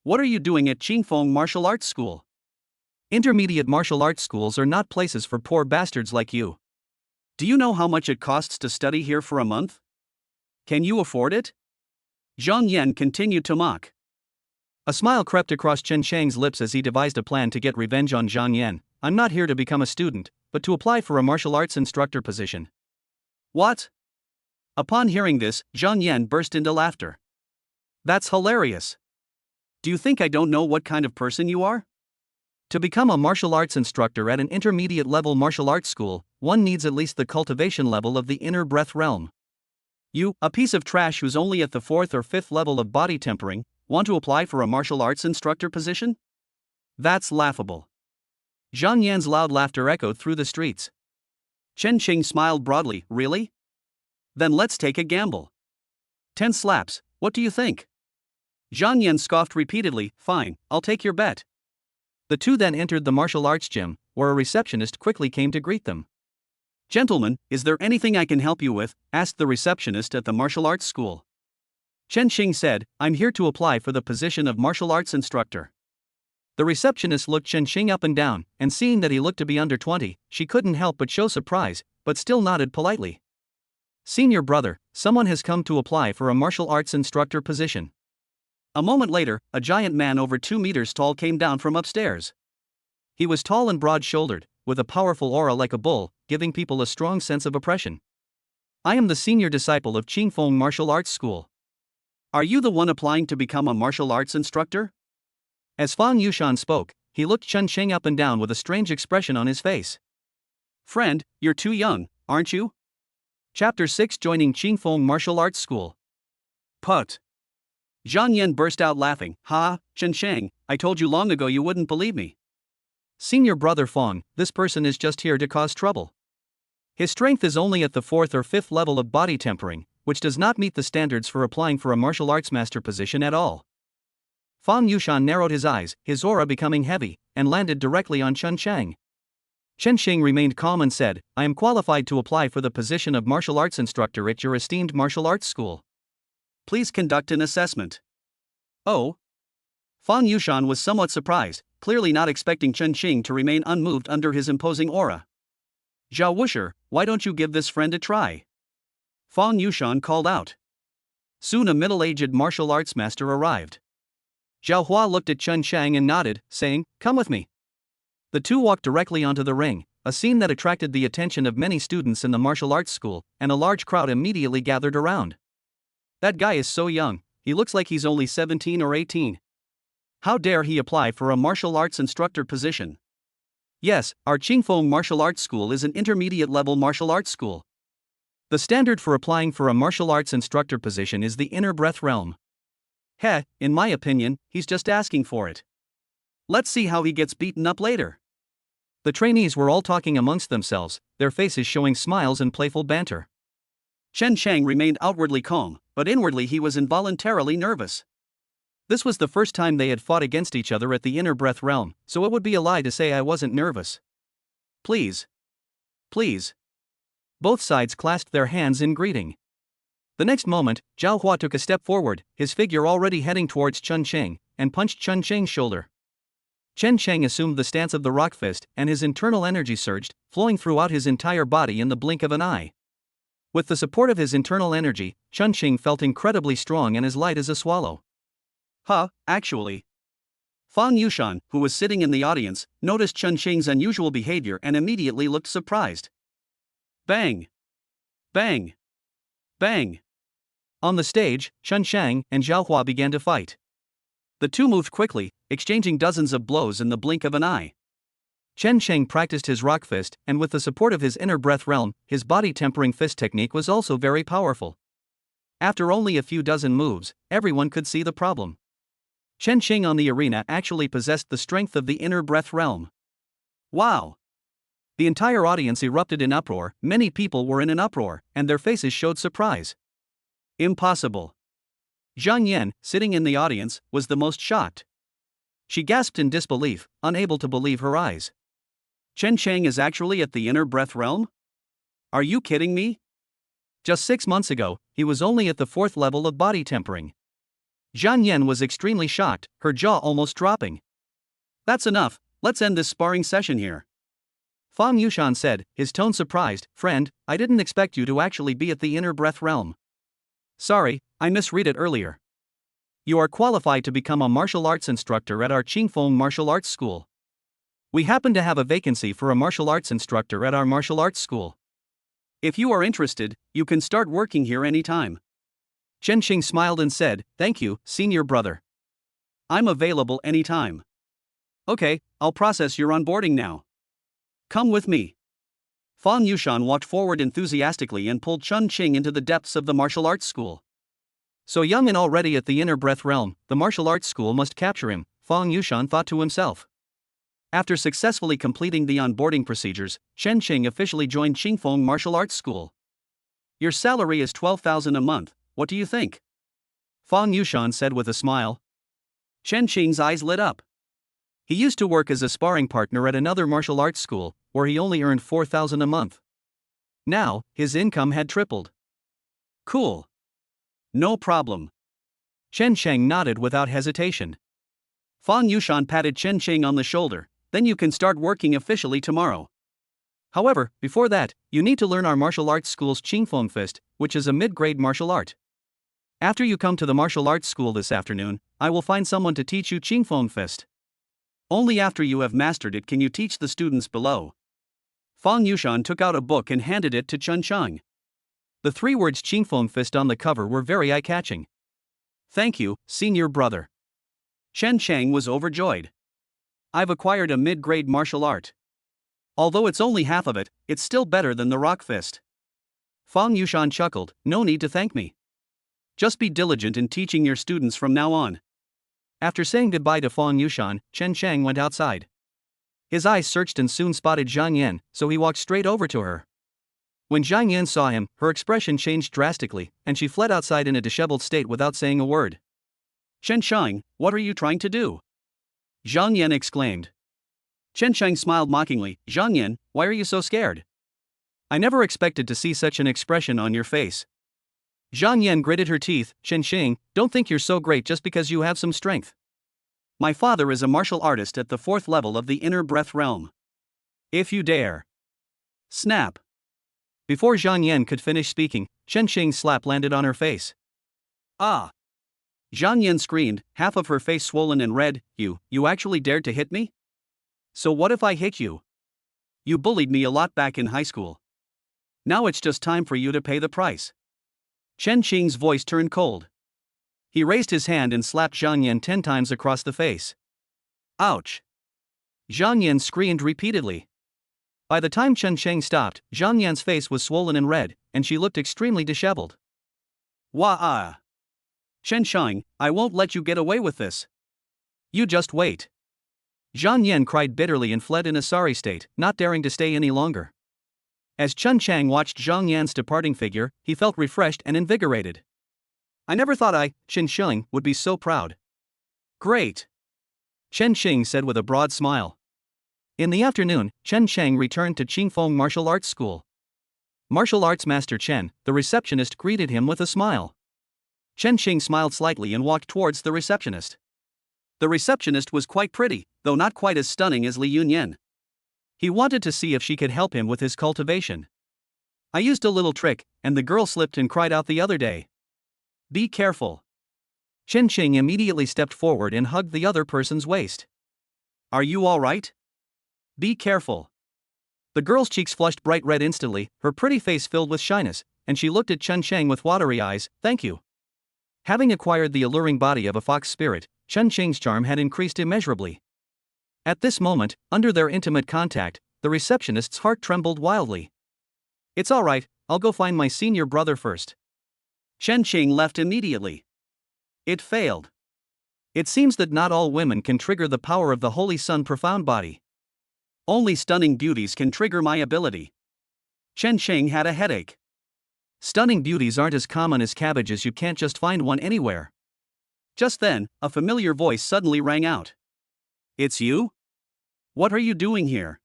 What are you doing at Qingfeng Martial Arts School? Intermediate martial arts schools are not places for poor bastards like you. Do you know how much it costs to study here for a month? Can you afford it? Zhang Yan continued to mock. A smile crept across Chen Sheng's lips as he devised a plan to get revenge on Zhang Yan. I'm not here to become a student, but to apply for a martial arts instructor position. What? Upon hearing this, Zhang Yan burst into laughter. That's hilarious. Do you think I don't know what kind of person you are? To become a martial arts instructor at an intermediate level martial arts school, one needs at least the cultivation level of the inner breath realm. You, a piece of trash who's only at the 4th or 5th level of body tempering, want to apply for a martial arts instructor position? That's laughable. Zhang Yan's loud laughter echoed through the streets. Chen Xing smiled broadly, really? Then let's take a gamble. 10 slaps, what do you think? Zhang Yan scoffed repeatedly, fine, I'll take your bet. The two then entered the martial arts gym, where a receptionist quickly came to greet them. Gentlemen, is there anything I can help you with? Asked the receptionist at the martial arts school. Chen Xing said, I'm here to apply for the position of martial arts instructor. The receptionist looked Chen Xing up and down, and seeing that he looked to be under 20, she couldn't help but show surprise, but still nodded politely. Senior brother, someone has come to apply for a martial arts instructor position. A moment later, a giant man over 2 meters tall came down from upstairs. He was tall and broad-shouldered, with a powerful aura like a bull, giving people a strong sense of oppression. I am the senior disciple of Qingfeng Martial Arts School. Are you the one applying to become a martial arts instructor? As Fang Yushan spoke, he looked Chen Sheng up and down with a strange expression on his face. Friend, you're too young, aren't you? Chapter 6 Joining Qingfeng Martial Arts School. Put. Zhang Yan burst out laughing. Ha, Chen Sheng, I told you long ago you wouldn't believe me. Senior brother Fang, this person is just here to cause trouble. His strength is only at the 4th or 5th level of body tempering, which does not meet the standards for applying for a martial arts master position at all. Fang Yushan narrowed his eyes, his aura becoming heavy, and landed directly on Chen Sheng. Chen Xing remained calm and said, I am qualified to apply for the position of martial arts instructor at your esteemed martial arts school. Please conduct an assessment. Oh? Fang Yushan was somewhat surprised, clearly not expecting Chen Xing to remain unmoved under his imposing aura. Zhao Wusher, why don't you give this friend a try? Fang Yushan called out. Soon a middle-aged martial arts master arrived. Zhao Hua looked at Chen Sheng and nodded, saying, come with me. The two walked directly onto the ring, a scene that attracted the attention of many students in the martial arts school, and a large crowd immediately gathered around. That guy is so young, he looks like he's only 17 or 18. How dare he apply for a martial arts instructor position? Yes, our Qingfeng Martial Arts School is an intermediate-level martial arts school. The standard for applying for a martial arts instructor position is the inner breath realm. In my opinion, he's just asking for it. Let's see how he gets beaten up later. The trainees were all talking amongst themselves, their faces showing smiles and playful banter. Chen Sheng remained outwardly calm, but inwardly he was involuntarily nervous. This was the first time they had fought against each other at the inner breath realm, so it would be a lie to say I wasn't nervous. Please. Please. Both sides clasped their hands in greeting. The next moment, Zhao Hua took a step forward, his figure already heading towards Chen Sheng, and punched Chen Sheng's shoulder. Chen Sheng assumed the stance of the rock fist, and his internal energy surged, flowing throughout his entire body in the blink of an eye. With the support of his internal energy, Chen Sheng felt incredibly strong and as light as a swallow. Actually. Fang Yushan, who was sitting in the audience, noticed Chen Qing's unusual behavior and immediately looked surprised. Bang! Bang! Bang! On the stage, Chen Shang and Zhao Hua began to fight. The two moved quickly, exchanging dozens of blows in the blink of an eye. Chen Shang practiced his rock fist, and with the support of his inner breath realm, his body tempering fist technique was also very powerful. After only a few dozen moves, everyone could see the problem. Chen Qing on the arena actually possessed the strength of the inner breath realm. Wow! The entire audience erupted in uproar, many people were in an uproar, and their faces showed surprise. Impossible. Zhang Yan, sitting in the audience, was the most shocked. She gasped in disbelief, unable to believe her eyes. Chen Shang is actually at the inner breath realm? Are you kidding me? Just 6 months ago, he was only at the 4th level of body tempering. Zhang Yan was extremely shocked, her jaw almost dropping. That's enough, let's end this sparring session here. Fang Yushan said, his tone surprised. Friend, I didn't expect you to actually be at the inner breath realm. Sorry, I misread it earlier. You are qualified to become a martial arts instructor at our Qingfeng Martial Arts School. We happen to have a vacancy for a martial arts instructor at our martial arts school. If you are interested, you can start working here anytime. Chen Qing smiled and said, thank you, senior brother. I'm available anytime. Okay, I'll process your onboarding now. Come with me. Fang Yushan walked forward enthusiastically and pulled Chen Qing into the depths of the martial arts school. So young and already at the inner breath realm, the martial arts school must capture him, Fang Yushan thought to himself. After successfully completing the onboarding procedures, Chen Qing officially joined Qingfeng Martial Arts School. Your salary is 12,000 a month, what do you think? Fang Yushan said with a smile. Chen Qing's eyes lit up. He used to work as a sparring partner at another martial arts school, where he only earned 4,000 a month. Now, his income had tripled. Cool. No problem. Chen Shang nodded without hesitation. Fang Yushan patted Chen Qing on the shoulder. Then you can start working officially tomorrow. However, before that, you need to learn our martial arts school's Qingfeng Fist, which is a mid-grade martial art. After you come to the martial arts school this afternoon, I will find someone to teach you Qingfeng Fist. Only after you have mastered it can you teach the students below. Fang Yushan took out a book and handed it to Chen Shang. The 3 words Qingfeng Fist on the cover were very eye-catching. Thank you, senior brother. Chen Shang was overjoyed. I've acquired a mid-grade martial art. Although it's only half of it, it's still better than the rock fist. Fang Yushan chuckled, no need to thank me. Just be diligent in teaching your students from now on. After saying goodbye to Fang Yushan, Chen Shang went outside. His eyes searched and soon spotted Zhang Yan, so he walked straight over to her. When Zhang Yan saw him, her expression changed drastically, and she fled outside in a disheveled state without saying a word. Chen Shang, what are you trying to do? Zhang Yan exclaimed. Chen Shang smiled mockingly. Zhang Yan, why are you so scared? I never expected to see such an expression on your face. Zhang Yan gritted her teeth. Chen Xing, don't think you're so great just because you have some strength. My father is a martial artist at the 4th level of the inner breath realm. If you dare. Snap. Before Zhang Yan could finish speaking, Chen Xing's slap landed on her face. Ah! Zhang Yan screamed, half of her face swollen and red. You actually dared to hit me? So what if I hit you? You bullied me a lot back in high school. Now it's just time for you to pay the price. Chen Qing's voice turned cold. He raised his hand and slapped Zhang Yan 10 times across the face. Ouch! Zhang Yan screamed repeatedly. By the time Chen Qing stopped, Zhang Yan's face was swollen and red, and she looked extremely disheveled. Wah-ah! Chen Shang, I won't let you get away with this. You just wait. Zhang Yan cried bitterly and fled in a sorry state, not daring to stay any longer. As Chen Chang watched Zhang Yan's departing figure, he felt refreshed and invigorated. I never thought Chen Xing, would be so proud. Great! Chen Xing said with a broad smile. In the afternoon, Chen Chang returned to Qingfeng Martial Arts School. Martial Arts Master Chen, the receptionist, greeted him with a smile. Chen Xing smiled slightly and walked towards the receptionist. The receptionist was quite pretty, though not quite as stunning as Li Yunyan. He wanted to see if she could help him with his cultivation. I used a little trick, and the girl slipped and cried out the other day. Be careful. Chen Qing immediately stepped forward and hugged the other person's waist. Are you all right? Be careful. The girl's cheeks flushed bright red instantly, her pretty face filled with shyness, and she looked at Chen Qing with watery eyes. Thank you. Having acquired the alluring body of a fox spirit, Chen Qing's charm had increased immeasurably. At this moment, under their intimate contact, the receptionist's heart trembled wildly. It's all right, I'll go find my senior brother first. Chen Qing left immediately. It failed. It seems that not all women can trigger the power of the Holy Sun profound body. Only stunning beauties can trigger my ability. Chen Qing had a headache. Stunning beauties aren't as common as cabbages, you can't just find one anywhere. Just then, a familiar voice suddenly rang out. It's you? What are you doing here?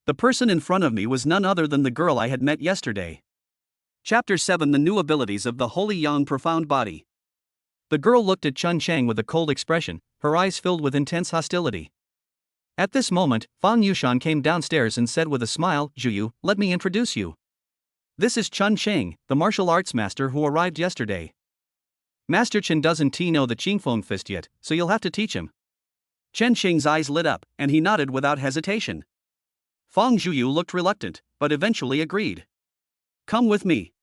The person in front of me was none other than the girl I had met yesterday. Chapter 7: The New Abilities of the Holy Yang Profound Body. The girl looked at Chen Qing with a cold expression, her eyes filled with intense hostility. At this moment, Fang Yushan came downstairs and said with a smile, Zhuyu, let me introduce you. This is Chen Qing, the martial arts master who arrived yesterday. Master Chen doesn't know the Qingfeng fist yet, so you'll have to teach him. Chen Qing's eyes lit up, and he nodded without hesitation. Fang Zhuyu looked reluctant, but eventually agreed. Come with me.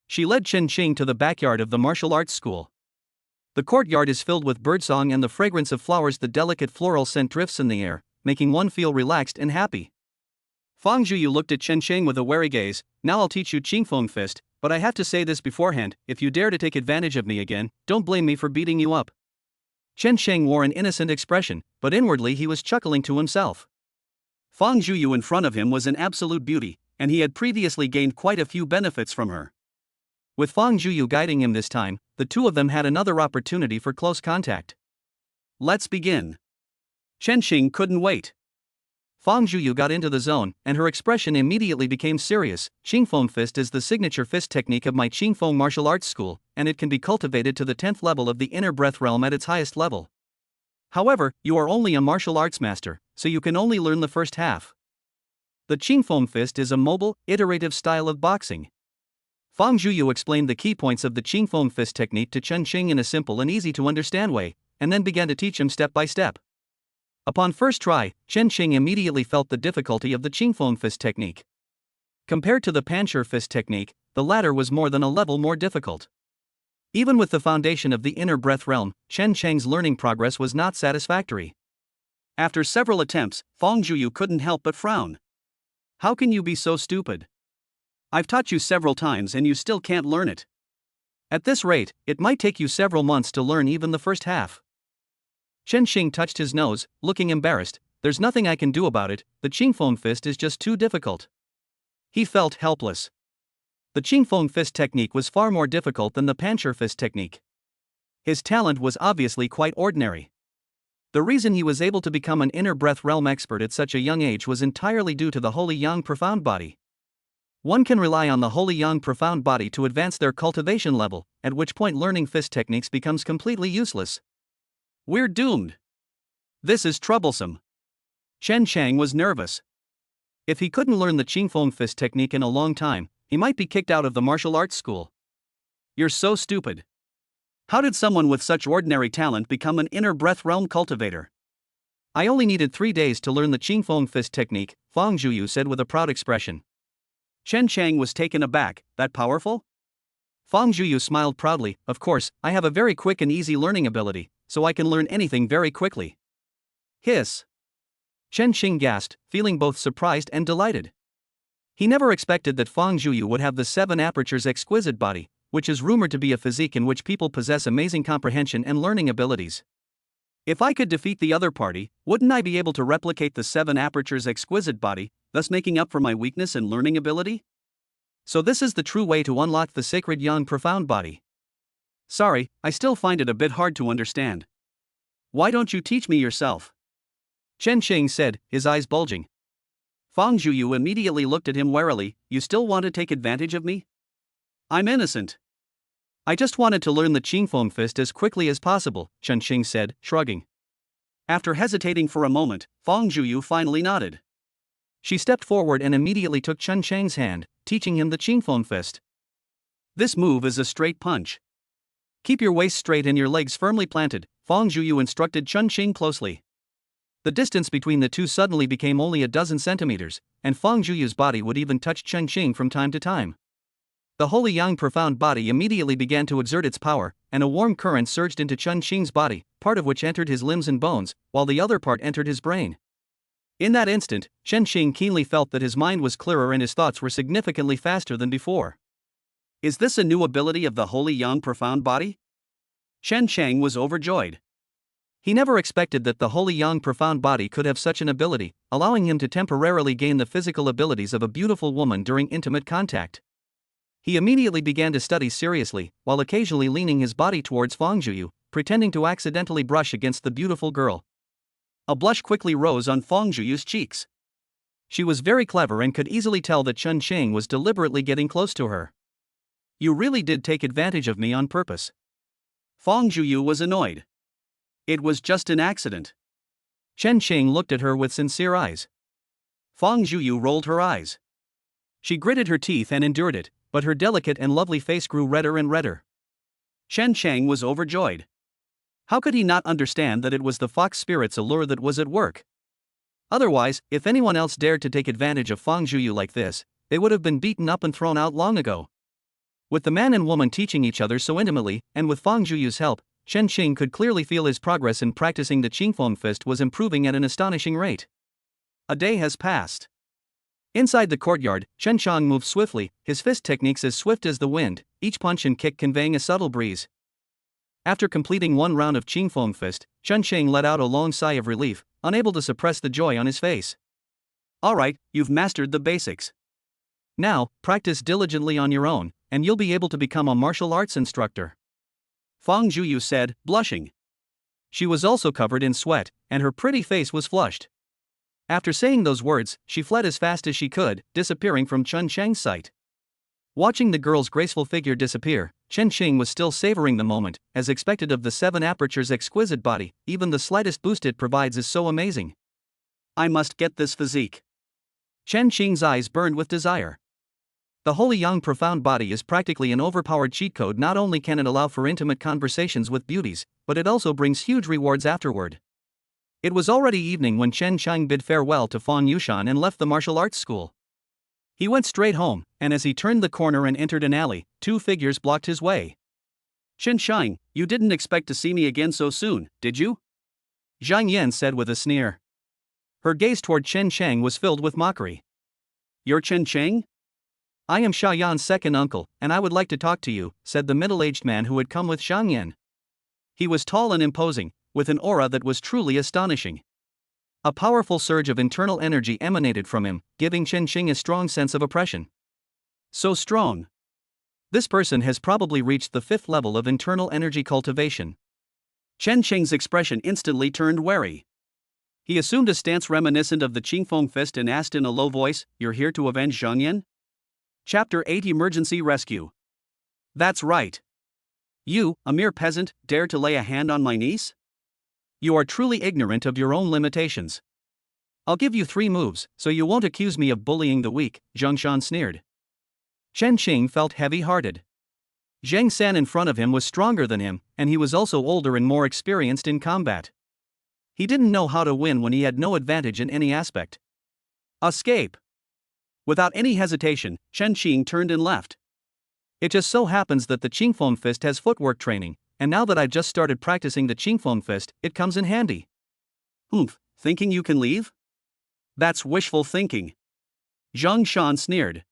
She led Chen Qing to the backyard of the martial arts school. The courtyard is filled with birdsong and the fragrance of flowers. The delicate floral scent drifts in the air, making one feel relaxed and happy. Fang Zhuyu looked at Chen Qing with a wary gaze. Now I'll teach you Qingfeng fist, but I have to say this beforehand, if you dare to take advantage of me again, don't blame me for beating you up. Chen Qing wore an innocent expression, but inwardly he was chuckling to himself. Fang Zhuyu in front of him was an absolute beauty, and he had previously gained quite a few benefits from her. With Fang Zhuyu guiding him this time, the two of them had another opportunity for close contact. Let's begin. Chen Qing couldn't wait. Fang Zhuyu got into the zone, and her expression immediately became serious. Qingfeng fist is the signature fist technique of my Qingfeng martial arts school, and it can be cultivated to the 10th level of the inner breath realm at its highest level. However, you are only a martial arts master, so you can only learn the first half. The Qingfeng fist is a mobile, iterative style of boxing. Fang Zhuyu explained the key points of the Qingfeng fist technique to Chen Qing in a simple and easy to understand way, and then began to teach him step by step. Upon first try, Chen Qing immediately felt the difficulty of the Qingfeng fist technique. Compared to the Pancher fist technique, the latter was more than a level more difficult. Even with the foundation of the inner breath realm, Chen Qing's learning progress was not satisfactory. After several attempts, Fang Zhuyu couldn't help but frown. How can you be so stupid? I've taught you several times and you still can't learn it. At this rate, it might take you several months to learn even the first half. Chen Qing touched his nose, looking embarrassed. There's nothing I can do about it, the Qingfeng fist is just too difficult. He felt helpless. The Qingfeng fist technique was far more difficult than the Pancher fist technique. His talent was obviously quite ordinary. The reason he was able to become an inner breath realm expert at such a young age was entirely due to the Holy Yang profound body. One can rely on the Holy Yang profound body to advance their cultivation level, at which point learning fist techniques becomes completely useless. We're doomed. This is troublesome. Chen Qing was nervous. If he couldn't learn the Qingfeng fist technique in a long time, he might be kicked out of the martial arts school. You're so stupid. How did someone with such ordinary talent become an inner breath realm cultivator? I only needed 3 days to learn the Qingfeng fist technique, Fang Zhuyu said with a proud expression. Chen Qing was taken aback. That powerful? Fang Zhuyu smiled proudly. Of course, I have a very quick and easy learning ability, so I can learn anything very quickly. Hiss. Chen Qing gasped, feeling both surprised and delighted. He never expected that Fang Zhuyu would have the 7 apertures exquisite body, which is rumored to be a physique in which people possess amazing comprehension and learning abilities. If I could defeat the other party, wouldn't I be able to replicate the 7 apertures exquisite body, thus making up for my weakness in learning ability? So this is the true way to unlock the sacred Yang profound body. Sorry, I still find it a bit hard to understand. Why don't you teach me yourself? Chen Qing said, his eyes bulging. Fang Zhuyu immediately looked at him warily. You still want to take advantage of me? I'm innocent. I just wanted to learn the Qingfeng fist as quickly as possible, Chen Qing said, shrugging. After hesitating for a moment, Fang Zhuyu finally nodded. She stepped forward and immediately took Chen Qing's hand, teaching him the Qingfeng fist. This move is a straight punch. Keep your waist straight and your legs firmly planted, Fang Zhuyu instructed Chen Qing closely. The distance between the two suddenly became only a dozen centimeters, and Fang Zhuyu's body would even touch Chen Qing from time to time. The holy yang profound body immediately began to exert its power, and a warm current surged into Chen Qing's body, part of which entered his limbs and bones, while the other part entered his brain. In that instant, Chen Qing keenly felt that his mind was clearer and his thoughts were significantly faster than before. Is this a new ability of the holy yang profound body? Chen Qing was overjoyed. He never expected that the holy yang profound body could have such an ability, allowing him to temporarily gain the physical abilities of a beautiful woman during intimate contact. He immediately began to study seriously, while occasionally leaning his body towards Fang Zhuyu, pretending to accidentally brush against the beautiful girl. A blush quickly rose on Fang Zhuyu's cheeks. She was very clever and could easily tell that Chen Qing was deliberately getting close to her. You really did take advantage of me on purpose. Fang Zhuyu was annoyed. It was just an accident. Chen Qing looked at her with sincere eyes. Fang Zhuyu rolled her eyes. She gritted her teeth and endured it, but her delicate and lovely face grew redder and redder. Chen Qing was overjoyed. How could he not understand that it was the fox spirit's allure that was at work? Otherwise, if anyone else dared to take advantage of Fang Zhuyu like this, they would have been beaten up and thrown out long ago. With the man and woman teaching each other so intimately, and with Fang Zhuyu's help, Chen Qing could clearly feel his progress in practicing the Qingfeng fist was improving at an astonishing rate. A day has passed. Inside the courtyard, Chen Chang moved swiftly, his fist techniques as swift as the wind, each punch and kick conveying a subtle breeze. After completing one round of Qingfeng fist, Chen Qing let out a long sigh of relief, unable to suppress the joy on his face. All right, you've mastered the basics. Now, practice diligently on your own, and you'll be able to become a martial arts instructor. Fang Zhuyu said, blushing. She was also covered in sweat, and her pretty face was flushed. After saying those words, she fled as fast as she could, disappearing from Chen Chang's sight. Watching the girl's graceful figure disappear, Chen Qing was still savoring the moment, as expected of the seven aperture's exquisite body. Even the slightest boost it provides is so amazing. I must get this physique. Chen Qing's eyes burned with desire. The holy yang profound body is practically an overpowered cheat code. Not only can it allow for intimate conversations with beauties, but it also brings huge rewards afterward. It was already evening when Chen Chang bid farewell to Fan Yushan and left the martial arts school. He went straight home, and as he turned the corner and entered an alley, two figures blocked his way. Chen Chang, you didn't expect to see me again so soon, did you? Zhang Yan said with a sneer. Her gaze toward Chen Chang was filled with mockery. You're Chen Chang? I am Xia Yan's second uncle, and I would like to talk to you, said the middle-aged man who had come with Zhang Yan. He was tall and imposing, with an aura that was truly astonishing. A powerful surge of internal energy emanated from him, giving Chen Qing a strong sense of oppression. So strong. This person has probably reached the 5th level of internal energy cultivation. Chen Qing's expression instantly turned wary. He assumed a stance reminiscent of the Qingfeng fist and asked in a low voice, "You're here to avenge Zhang Yan?" Chapter 8 Emergency Rescue. That's right. You, a mere peasant, dare to lay a hand on my niece? You are truly ignorant of your own limitations. I'll give you 3 moves, so you won't accuse me of bullying the weak, Zhang Shan sneered. Chen Qing felt heavy-hearted. Zhang San in front of him was stronger than him, and he was also older and more experienced in combat. He didn't know how to win when he had no advantage in any aspect. Escape. Without any hesitation, Chen Qing turned and left. It just so happens that the Qingfeng fist has footwork training, and now that I've just started practicing the Qingfeng fist, it comes in handy. Thinking you can leave? That's wishful thinking. Zhang Shan sneered.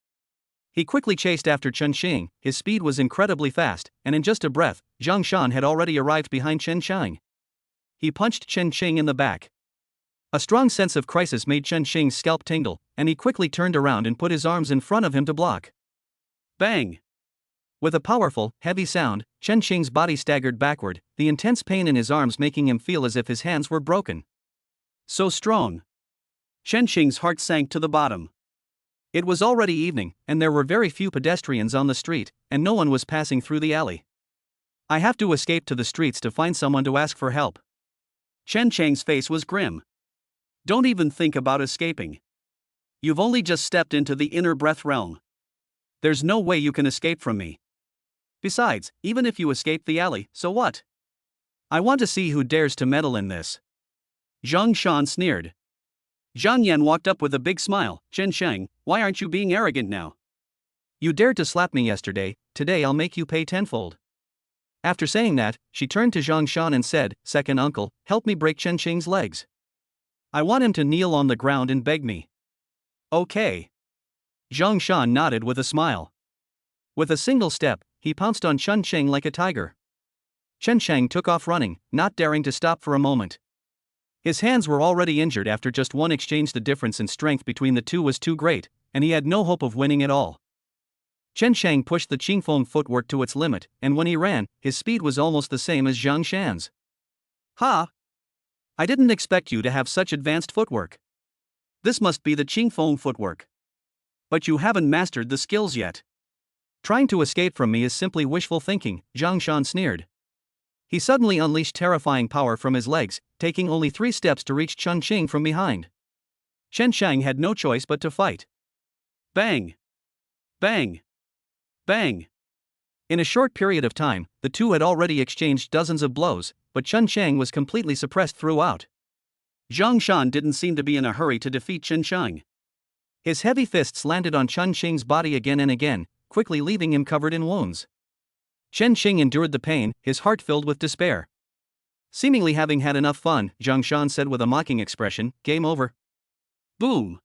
He quickly chased after Chen Qing. His speed was incredibly fast, and in just a breath, Zhang Shan had already arrived behind Chen Qing. He punched Chen Qing in the back. A strong sense of crisis made Chen Qing's scalp tingle, and he quickly turned around and put his arms in front of him to block. Bang! With a powerful, heavy sound, Chen Qing's body staggered backward, the intense pain in his arms making him feel as if his hands were broken. So strong. Chen Qing's heart sank to the bottom. It was already evening, and there were very few pedestrians on the street, and no one was passing through the alley. I have to escape to the streets to find someone to ask for help. Chen Chang's face was grim. Don't even think about escaping. You've only just stepped into the inner breath realm. There's no way you can escape from me. Besides, even if you escape the alley, so what? I want to see who dares to meddle in this. Zhang Shan sneered. Zhang Yan walked up with a big smile. Chen Sheng, why aren't you being arrogant now? You dared to slap me yesterday, today I'll make you pay tenfold. After saying that, she turned to Zhang Shan and said, Second uncle, help me break Chen Sheng's legs. I want him to kneel on the ground and beg me. Okay. Zhang Shan nodded with a smile. With a single step, he pounced on Chen Sheng like a tiger. Chen Sheng took off running, not daring to stop for a moment. His hands were already injured after just one exchange. The difference in strength between the two was too great, and he had no hope of winning at all. Chen Sheng pushed the Qingfeng footwork to its limit, and when he ran, his speed was almost the same as Zhang Shan's. Ha! I didn't expect you to have such advanced footwork. This must be the Qingfeng footwork. But you haven't mastered the skills yet. Trying to escape from me is simply wishful thinking, Zhang Shan sneered. He suddenly unleashed terrifying power from his legs, taking only 3 steps to reach Chen Sheng from behind. Chen Sheng had no choice but to fight. Bang! Bang! Bang! In a short period of time, the two had already exchanged dozens of blows, but Chen Sheng was completely suppressed throughout. Zhang Shan didn't seem to be in a hurry to defeat Chen Sheng. His heavy fists landed on Chen Sheng's body again and again, quickly leaving him covered in wounds. Chen Sheng endured the pain, his heart filled with despair. Seemingly having had enough fun, Zhang Shan said with a mocking expression, Game over. Boom!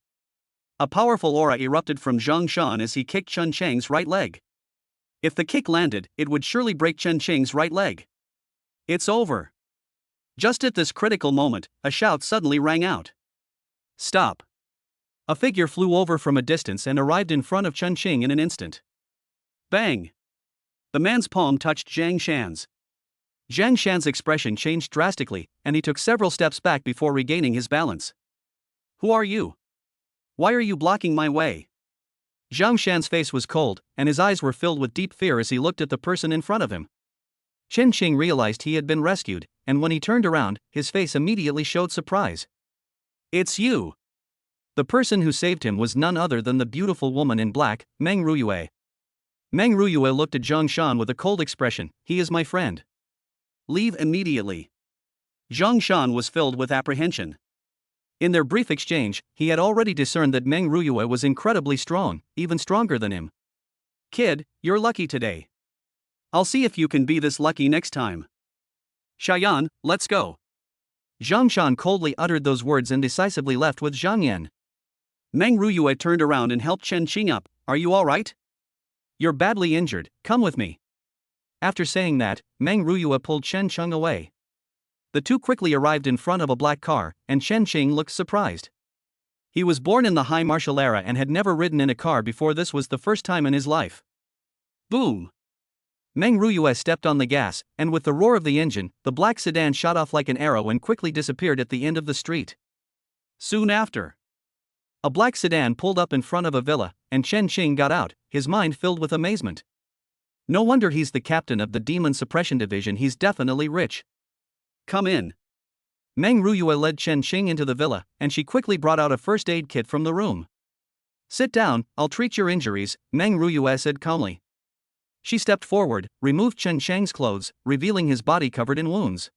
A powerful aura erupted from Zhang Shan as he kicked Chen Sheng's right leg. If the kick landed, it would surely break Chen Sheng's right leg. It's over. Just at this critical moment, a shout suddenly rang out. Stop! A figure flew over from a distance and arrived in front of Chen Sheng in an instant. Bang! The man's palm touched Zhang Shan's. Zhang Shan's expression changed drastically, and he took several steps back before regaining his balance. Who are you? Why are you blocking my way? Zhang Shan's face was cold, and his eyes were filled with deep fear as he looked at the person in front of him. Chen Sheng realized he had been rescued, and when he turned around, his face immediately showed surprise. It's you! The person who saved him was none other than the beautiful woman in black, Meng Ruyue. Meng Ruyue looked at Zhang Shan with a cold expression. He is my friend. Leave immediately. Zhang Shan was filled with apprehension. In their brief exchange, he had already discerned that Meng Ruyue was incredibly strong, even stronger than him. Kid, you're lucky today. I'll see if you can be this lucky next time. Shayan, let's go. Zhang Shan coldly uttered those words and decisively left with Zhang Yan. Meng Ruyue turned around and helped Chen Qing up. Are you alright? You're badly injured, come with me. After saying that, Meng Ruyue pulled Chen Qing away. The two quickly arrived in front of a black car, and Chen Qing looked surprised. He was born in the high martial era and had never ridden in a car before. This was the first time in his life. Boom! Meng Ruyue stepped on the gas, and with the roar of the engine, the black sedan shot off like an arrow and quickly disappeared at the end of the street. Soon after, a black sedan pulled up in front of a villa, and Chen Qing got out, his mind filled with amazement. No wonder he's the captain of the Demon Suppression Division, he's definitely rich. Come in. Meng Ruyue led Chen Qing into the villa, and she quickly brought out a first aid kit from the room. Sit down, I'll treat your injuries, Meng Ruyue said calmly. She stepped forward, removed Chen Sheng's clothes, revealing his body covered in wounds.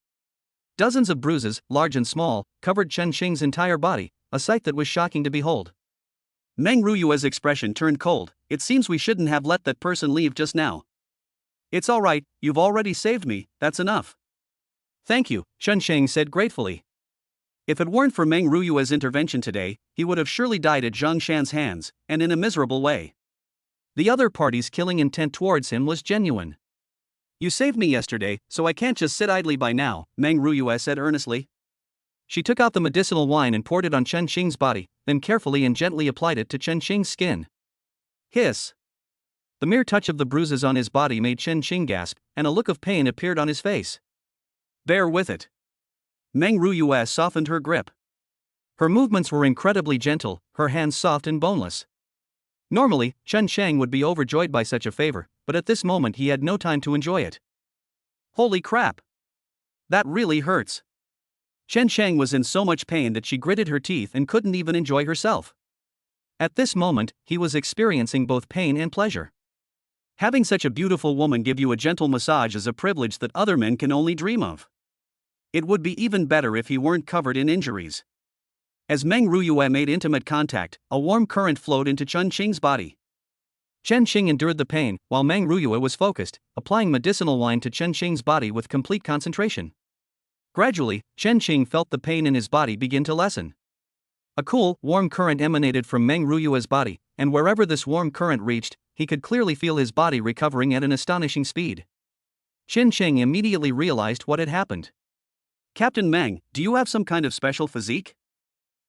Dozens of bruises, large and small, covered Chen Sheng's entire body, a sight that was shocking to behold. Meng Ruyue's expression turned cold. It seems we shouldn't have let that person leave just now. It's alright, you've already saved me, that's enough. Thank you, Chen Sheng said gratefully. If it weren't for Meng Ruyue's intervention today, he would have surely died at Zhang Shan's hands, and in a miserable way. The other party's killing intent towards him was genuine. You saved me yesterday, so I can't just sit idly by now, Meng Ruyue said earnestly. She took out the medicinal wine and poured it on Chen Qing's body, then carefully and gently applied it to Chen Qing's skin. Hiss! The mere touch of the bruises on his body made Chen Qing gasp, and a look of pain appeared on his face. Bear with it. Meng Ruyue softened her grip. Her movements were incredibly gentle, her hands soft and boneless. Normally, Chen Sheng would be overjoyed by such a favor, but at this moment he had no time to enjoy it. Holy crap! That really hurts. Chen Sheng was in so much pain that she gritted her teeth and couldn't even enjoy herself. At this moment, he was experiencing both pain and pleasure. Having such a beautiful woman give you a gentle massage is a privilege that other men can only dream of. It would be even better if he weren't covered in injuries. As Meng Ruyue made intimate contact, a warm current flowed into Chen Qing's body. Chen Qing endured the pain, while Meng Ruyue was focused, applying medicinal wine to Chen Qing's body with complete concentration. Gradually, Chen Qing felt the pain in his body begin to lessen. A cool, warm current emanated from Meng Ruyue's body, and wherever this warm current reached, he could clearly feel his body recovering at an astonishing speed. Chen Qing immediately realized what had happened. "Captain Meng, do you have some kind of special physique?"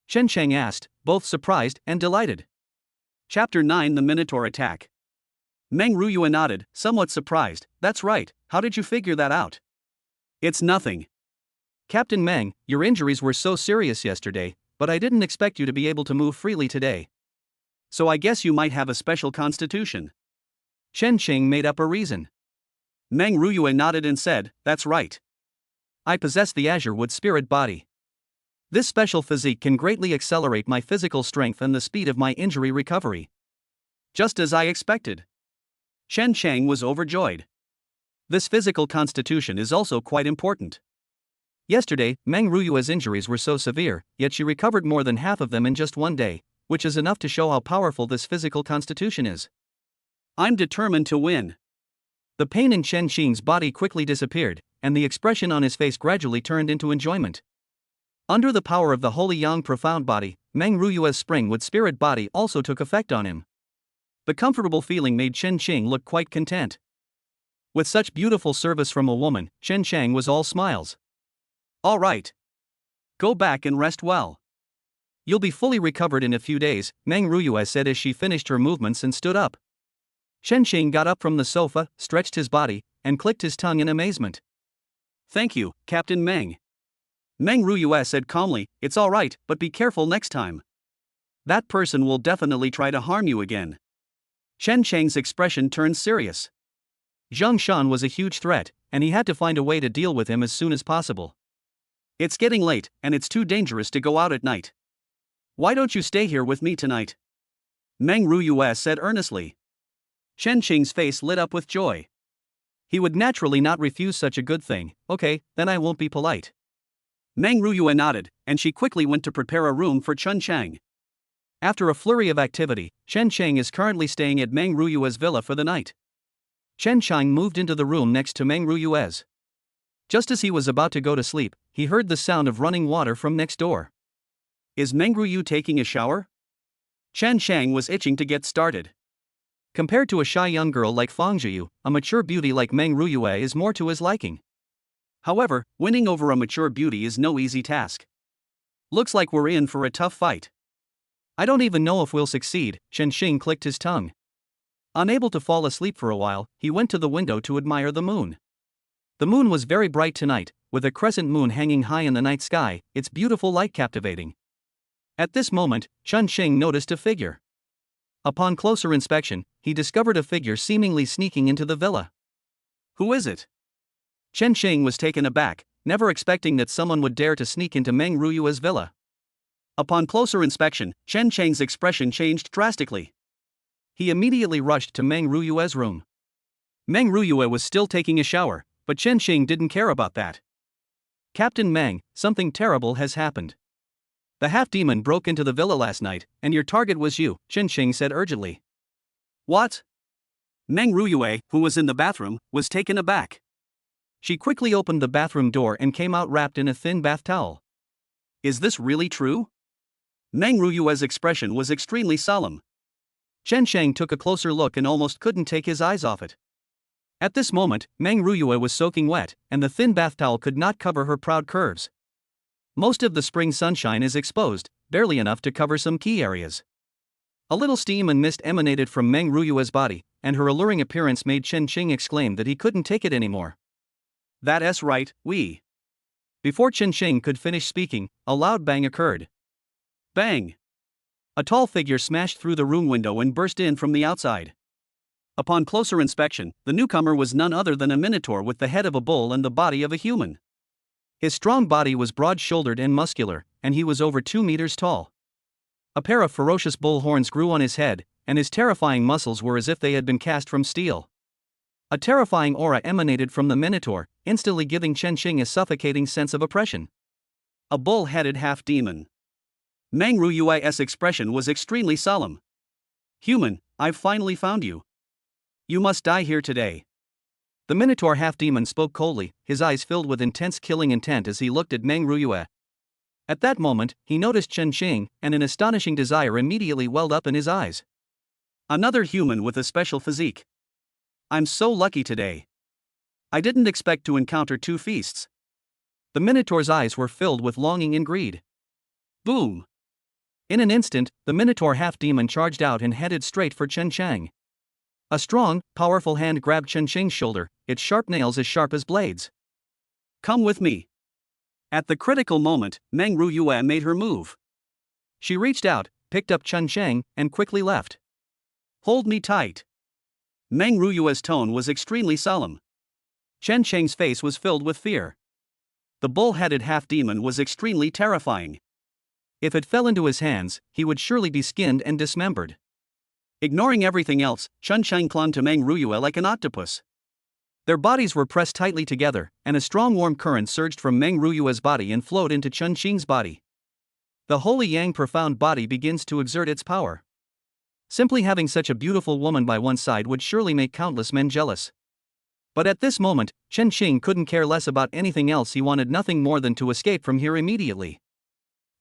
Chen Qing asked, both surprised and delighted. Chapter 9: The Minotaur Attack. Meng Ruyue nodded, somewhat surprised. "That's right, how did you figure that out?" "It's nothing. Captain Meng, your injuries were so serious yesterday, but I didn't expect you to be able to move freely today. So I guess you might have a special constitution." Chen Qing made up a reason. Meng Ruyue nodded and said, "That's right. I possess the Azure Wood Spirit body. This special physique can greatly accelerate my physical strength and the speed of my injury recovery." "Just as I expected." Chen Chang was overjoyed. This physical constitution is also quite important. Yesterday, Meng Ruyue's injuries were so severe, yet she recovered more than half of them in just one day, which is enough to show how powerful this physical constitution is. "I'm determined to win." The pain in Chen Qing's body quickly disappeared, and the expression on his face gradually turned into enjoyment. Under the power of the Holy Yang profound body, Meng Ruyue's spring wood spirit body also took effect on him. The comfortable feeling made Chen Qing look quite content. With such beautiful service from a woman, Chen Chang was all smiles. "All right. Go back and rest well. You'll be fully recovered in a few days," Meng Ruyue said as she finished her movements and stood up. Chen Qing got up from the sofa, stretched his body, and clicked his tongue in amazement. "Thank you, Captain Meng." Meng Ruyue said calmly, "It's all right, but be careful next time. That person will definitely try to harm you again." Chen Chang's expression turned serious. Zhang Shan was a huge threat, and he had to find a way to deal with him as soon as possible. "It's getting late, and it's too dangerous to go out at night. Why don't you stay here with me tonight?" Meng Ruyue said earnestly. Chen Qing's face lit up with joy. He would naturally not refuse such a good thing. "Okay, then I won't be polite." Meng Ruyue nodded, and she quickly went to prepare a room for Chen Chang. After a flurry of activity, Chen Chang is currently staying at Meng Ruyue's villa for the night. Chen Chang moved into the room next to Meng Ruyue's. Just as he was about to go to sleep, he heard the sound of running water from next door. "Is Meng Ruyue taking a shower?" Chen Chang was itching to get started. Compared to a shy young girl like Fang Zhiyu, a mature beauty like Meng Ruyue is more to his liking. However, winning over a mature beauty is no easy task. "Looks like we're in for a tough fight. I don't even know if we'll succeed," Chen Xing clicked his tongue. Unable to fall asleep for a while, he went to the window to admire the moon. The moon was very bright tonight, with a crescent moon hanging high in the night sky, its beautiful light captivating. At this moment, Chen Xing noticed a figure. Upon closer inspection, he discovered a figure seemingly sneaking into the villa. "Who is it?" Chen Xing was taken aback, never expecting that someone would dare to sneak into Meng Ruyue's villa. Upon closer inspection, Chen Chang's expression changed drastically. He immediately rushed to Meng Ruyue's room. Meng Ruyue was still taking a shower, but Chen Xing didn't care about that. "Captain Meng, something terrible has happened. The half-demon broke into the villa last night, and your target was you," Chen Xing said urgently. "What?" Meng Ruyue, who was in the bathroom, was taken aback. She quickly opened the bathroom door and came out wrapped in a thin bath towel. "Is this really true?" Meng Ruyue's expression was extremely solemn. Chen Sheng took a closer look and almost couldn't take his eyes off it. At this moment, Meng Ruyue was soaking wet, and the thin bath towel could not cover her proud curves. Most of the spring sunshine is exposed, barely enough to cover some key areas. A little steam and mist emanated from Meng Ruyue's body, and her alluring appearance made Chen Qing exclaim that he couldn't take it anymore. "That's right, we." Before Chen Qing could finish speaking, a loud bang occurred. Bang! A tall figure smashed through the room window and burst in from the outside. Upon closer inspection, the newcomer was none other than a minotaur with the head of a bull and the body of a human. His strong body was broad-shouldered and muscular, and he was over 2 meters tall. A pair of ferocious bull horns grew on his head, and his terrifying muscles were as if they had been cast from steel. A terrifying aura emanated from the Minotaur, instantly giving Chen Xing a suffocating sense of oppression. A bull-headed half-demon. Meng Ruyue's expression was extremely solemn. Human, I've finally found you. You must die here today. The Minotaur half-demon spoke coldly, his eyes filled with intense killing intent as he looked at Meng Ruyue. At that moment, he noticed Chen Xing, and an astonishing desire immediately welled up in his eyes. Another human with a special physique. I'm so lucky today. I didn't expect to encounter two feasts. The Minotaur's eyes were filled with longing and greed. Boom! In an instant, the Minotaur half-demon charged out and headed straight for Chen Chang. A strong, powerful hand grabbed Chen Xing's shoulder, its sharp nails as sharp as blades. Come with me. At the critical moment, Meng Ruyue made her move. She reached out, picked up Chen Chang, and quickly left. Hold me tight. Meng Ruyue's tone was extremely solemn. Chen Chang's face was filled with fear. The bull-headed half-demon was extremely terrifying. If it fell into his hands, he would surely be skinned and dismembered. Ignoring everything else, Chen Chang clung to Meng Ruyue like an octopus. Their bodies were pressed tightly together, and a strong warm current surged from Meng Ruyue's body and flowed into Chen Xing's body. The holy yang profound body begins to exert its power. Simply having such a beautiful woman by one's side would surely make countless men jealous. But at this moment, Chen Xing couldn't care less about anything else. He wanted nothing more than to escape from here immediately.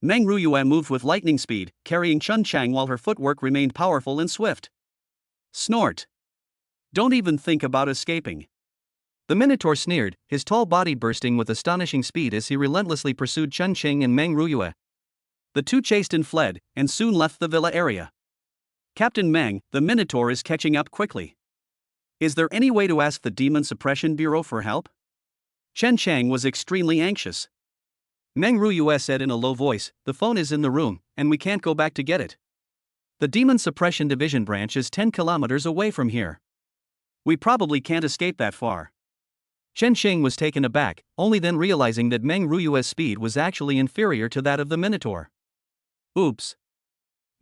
Meng Ruyue moved with lightning speed, carrying Chen Chang while her footwork remained powerful and swift. Snort. Don't even think about escaping. The Minotaur sneered, his tall body bursting with astonishing speed as he relentlessly pursued Chen Xing and Meng Ruyue. The two chased and fled, and soon left the villa area. Captain Meng, the Minotaur is catching up quickly. Is there any way to ask the Demon Suppression Bureau for help? Chen Chang was extremely anxious. Meng Ruyue said in a low voice, the phone is in the room, and we can't go back to get it. The Demon Suppression Division branch is 10 kilometers away from here. We probably can't escape that far. Chen Xing was taken aback, only then realizing that Meng Ruyue's speed was actually inferior to that of the Minotaur. Oops.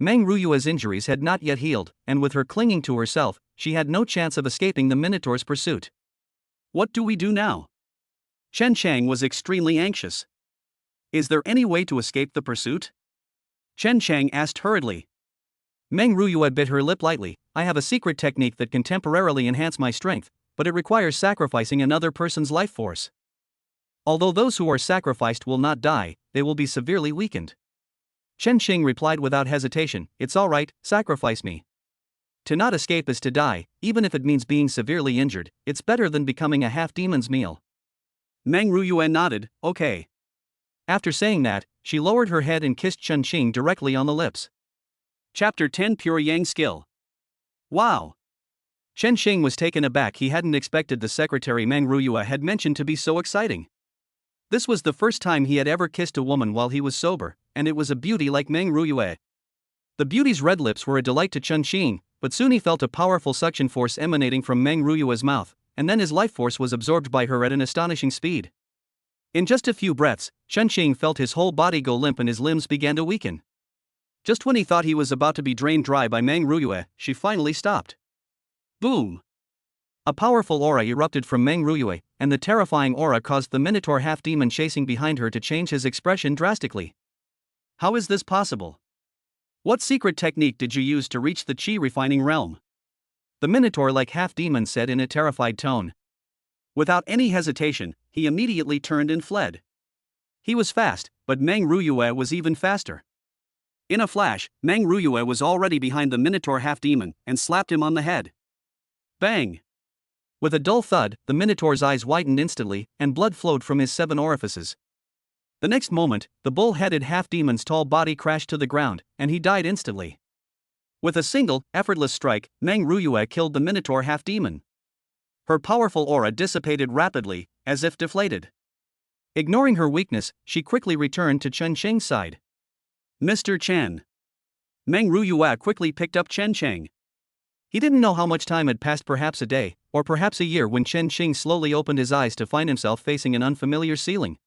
Meng Ruyue's injuries had not yet healed, and with her clinging to herself, she had no chance of escaping the Minotaur's pursuit. What do we do now? Chen Chang was extremely anxious. Is there any way to escape the pursuit? Chen Chang asked hurriedly. Meng Ruyue bit her lip lightly. I have a secret technique that can temporarily enhance my strength, but it requires sacrificing another person's life force. Although those who are sacrificed will not die, they will be severely weakened. Chen Xing replied without hesitation, it's all right, sacrifice me. To not escape is to die, even if it means being severely injured. It's better than becoming a half-demon's meal. Meng Ruyue nodded, okay. After saying that, she lowered her head and kissed Chen Xing directly on the lips. Chapter 10 Pure Yang Skill. Wow! Chen Xing was taken aback. He hadn't expected the secretary Meng Ruyue had mentioned to be so exciting. This was the first time he had ever kissed a woman while he was sober, and it was a beauty like Meng Ruyue. The beauty's red lips were a delight to Chen Xing, but soon he felt a powerful suction force emanating from Meng Ruyue's mouth, and then his life force was absorbed by her at an astonishing speed. In just a few breaths, Chen Xing felt his whole body go limp and his limbs began to weaken. Just when he thought he was about to be drained dry by Meng Ruyue, she finally stopped. Boom! A powerful aura erupted from Meng Ruyue, and the terrifying aura caused the Minotaur half-demon chasing behind her to change his expression drastically. How is this possible? What secret technique did you use to reach the chi-refining realm? The Minotaur-like half-demon said in a terrified tone. Without any hesitation, he immediately turned and fled. He was fast, but Meng Ruyue was even faster. In a flash, Meng Ruyue was already behind the Minotaur half-demon and slapped him on the head. Bang! With a dull thud, the Minotaur's eyes widened instantly, and blood flowed from his 7 orifices. The next moment, the bull-headed half-demon's tall body crashed to the ground, and he died instantly. With a single, effortless strike, Meng Ruyue killed the Minotaur half-demon. Her powerful aura dissipated rapidly, as if deflated. Ignoring her weakness, she quickly returned to Chen Xing's side. Mr. Chen. Meng Ruyue quickly picked up Chen Chang. He didn't know how much time had passed, perhaps a day, or perhaps a year, when Chen Xing slowly opened his eyes to find himself facing an unfamiliar ceiling.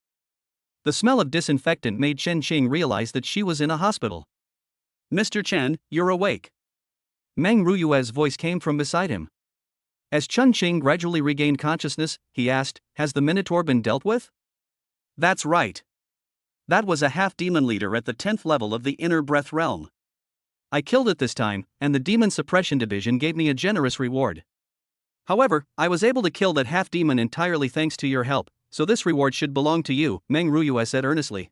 The smell of disinfectant made Chen Xing realize that she was in a hospital. Mr. Chen, you're awake. Meng Ruyue's voice came from beside him. As Chun Qing gradually regained consciousness, he asked, "Has the Minotaur been dealt with?" That's right. That was a half-demon leader at the 10th level of the inner breath realm. I killed it this time, and the Demon Suppression Division gave me a generous reward. However, I was able to kill that half-demon entirely thanks to your help, so this reward should belong to you, Meng Ruyue said earnestly.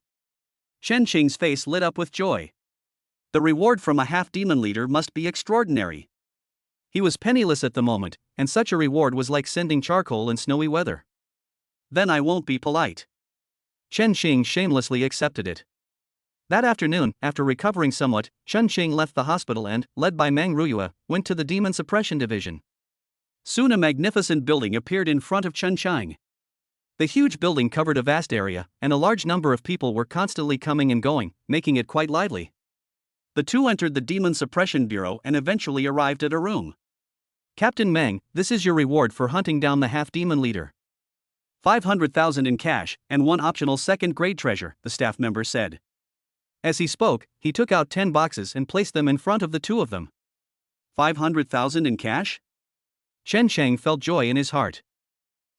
Chen Qing's face lit up with joy. The reward from a half-demon leader must be extraordinary. He was penniless at the moment, and such a reward was like sending charcoal in snowy weather. Then I won't be polite. Chen Qing shamelessly accepted it. That afternoon, after recovering somewhat, Chen Qing left the hospital and, led by Meng Ruyue, went to the Demon Suppression Division. Soon a magnificent building appeared in front of Chen Qing. The huge building covered a vast area, and a large number of people were constantly coming and going, making it quite lively. The two entered the Demon Suppression Bureau and eventually arrived at a room. "Captain Meng, this is your reward for hunting down the half-demon leader. 500,000 in cash, and one optional second-grade treasure," the staff member said. As he spoke, he took out 10 boxes and placed them in front of the two of them. 500,000 in cash? Chen Sheng felt joy in his heart.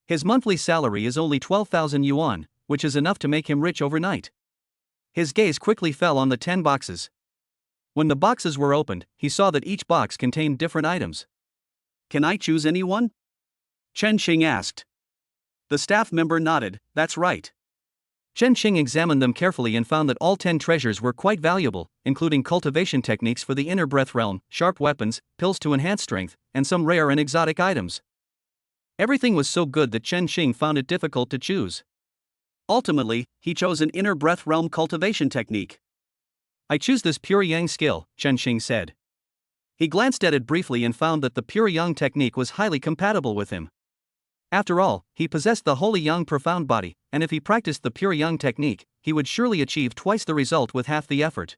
His monthly salary is only 12,000 yuan, which is enough to make him rich overnight. His gaze quickly fell on the 10 boxes. When the boxes were opened, he saw that each box contained different items. "Can I choose any one?" Chen Xing asked. The staff member nodded, "That's right." Chen Qing examined them carefully and found that all 10 treasures were quite valuable, including cultivation techniques for the inner breath realm, sharp weapons, pills to enhance strength, and some rare and exotic items. Everything was so good that Chen Qing found it difficult to choose. Ultimately, he chose an inner breath realm cultivation technique. "I choose this pure yang skill," Chen Qing said. He glanced at it briefly and found that the pure yang technique was highly compatible with him. After all, he possessed the holy yang profound body, and if he practiced the pure yang technique, he would surely achieve twice the result with half the effort.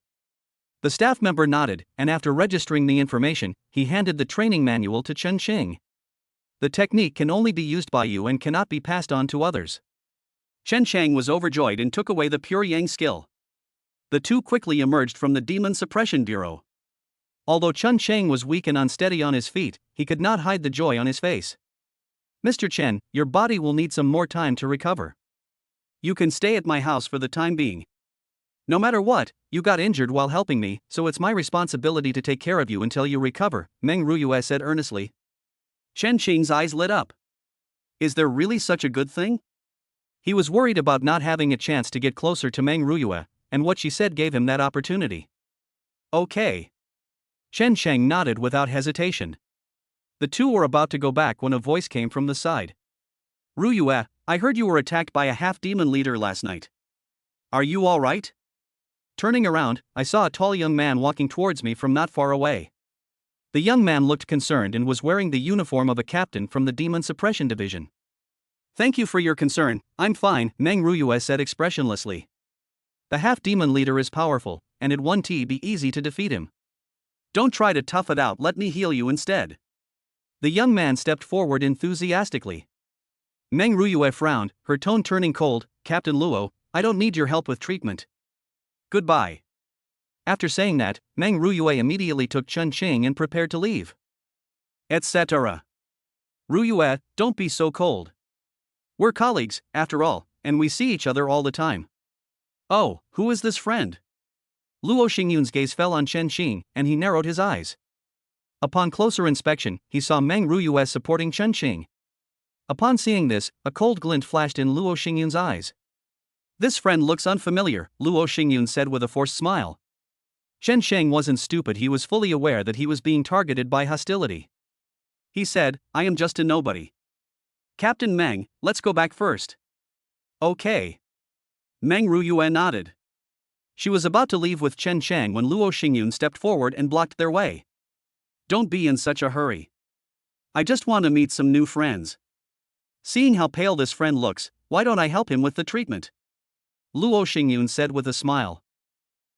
The staff member nodded, and after registering the information, he handed the training manual to Chen Qing. "The technique can only be used by you and cannot be passed on to others." Chen Shang was overjoyed and took away the pure yang skill. The two quickly emerged from the Demon Suppression Bureau. Although Chen Shang was weak and unsteady on his feet, he could not hide the joy on his face. "Mr. Chen, your body will need some more time to recover. You can stay at my house for the time being. No matter what, you got injured while helping me, so it's my responsibility to take care of you until you recover," Meng Ruyue said earnestly. Chen Qing's eyes lit up. Is there really such a good thing? He was worried about not having a chance to get closer to Meng Ruyue, and what she said gave him that opportunity. Okay. Chen Sheng nodded without hesitation. The two were about to go back when a voice came from the side. "Ruyue, I heard you were attacked by a half-demon leader last night. Are you all right?" Turning around, I saw a tall young man walking towards me from not far away. The young man looked concerned and was wearing the uniform of a captain from the Demon Suppression Division. "Thank you for your concern, I'm fine," Meng Ruyue said expressionlessly. "The half-demon leader is powerful, and it won't be easy to defeat him. Don't try to tough it out, let me heal you instead." The young man stepped forward enthusiastically. Meng Ruyue frowned, her tone turning cold. "Captain Luo, I don't need your help with treatment. Goodbye." After saying that, Meng Ruyue immediately took Chen Qing and prepared to leave. Etc. "Ruyue, don't be so cold. We're colleagues, after all, and we see each other all the time." "Oh, who is this friend?" Luo Xingyun's gaze fell on Chen Qing, and he narrowed his eyes. Upon closer inspection, he saw Meng Ruyue supporting Chen Qing. Upon seeing this, a cold glint flashed in Luo Xingyun's eyes. "This friend looks unfamiliar," Luo Xingyun said with a forced smile. Chen Sheng wasn't stupid, he was fully aware that he was being targeted by hostility. He said, "I am just a nobody. Captain Meng, let's go back first." "Okay." Meng Ruyue nodded. She was about to leave with Chen Shang when Luo Xingyun stepped forward and blocked their way. "Don't be in such a hurry. I just want to meet some new friends. Seeing how pale this friend looks, why don't I help him with the treatment?" Luo Xingyun said with a smile.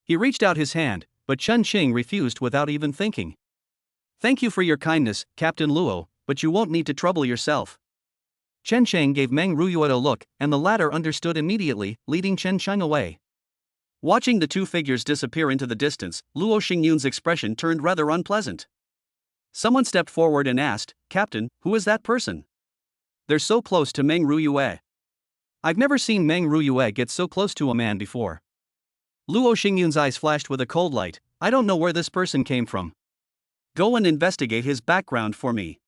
He reached out his hand, but Chen Qing refused without even thinking. "Thank you for your kindness, Captain Luo, but you won't need to trouble yourself." Chen Sheng gave Meng Ruyue a look, and the latter understood immediately, leading Chen Sheng away. Watching the two figures disappear into the distance, Luo Xingyun's expression turned rather unpleasant. Someone stepped forward and asked, "Captain, who is that person? They're so close to Meng Ruyue." I've never seen Meng Ruyue get so close to a man before. Luo Xingyun's eyes flashed with a cold light. I don't know where this person came from. Go and investigate his background for me.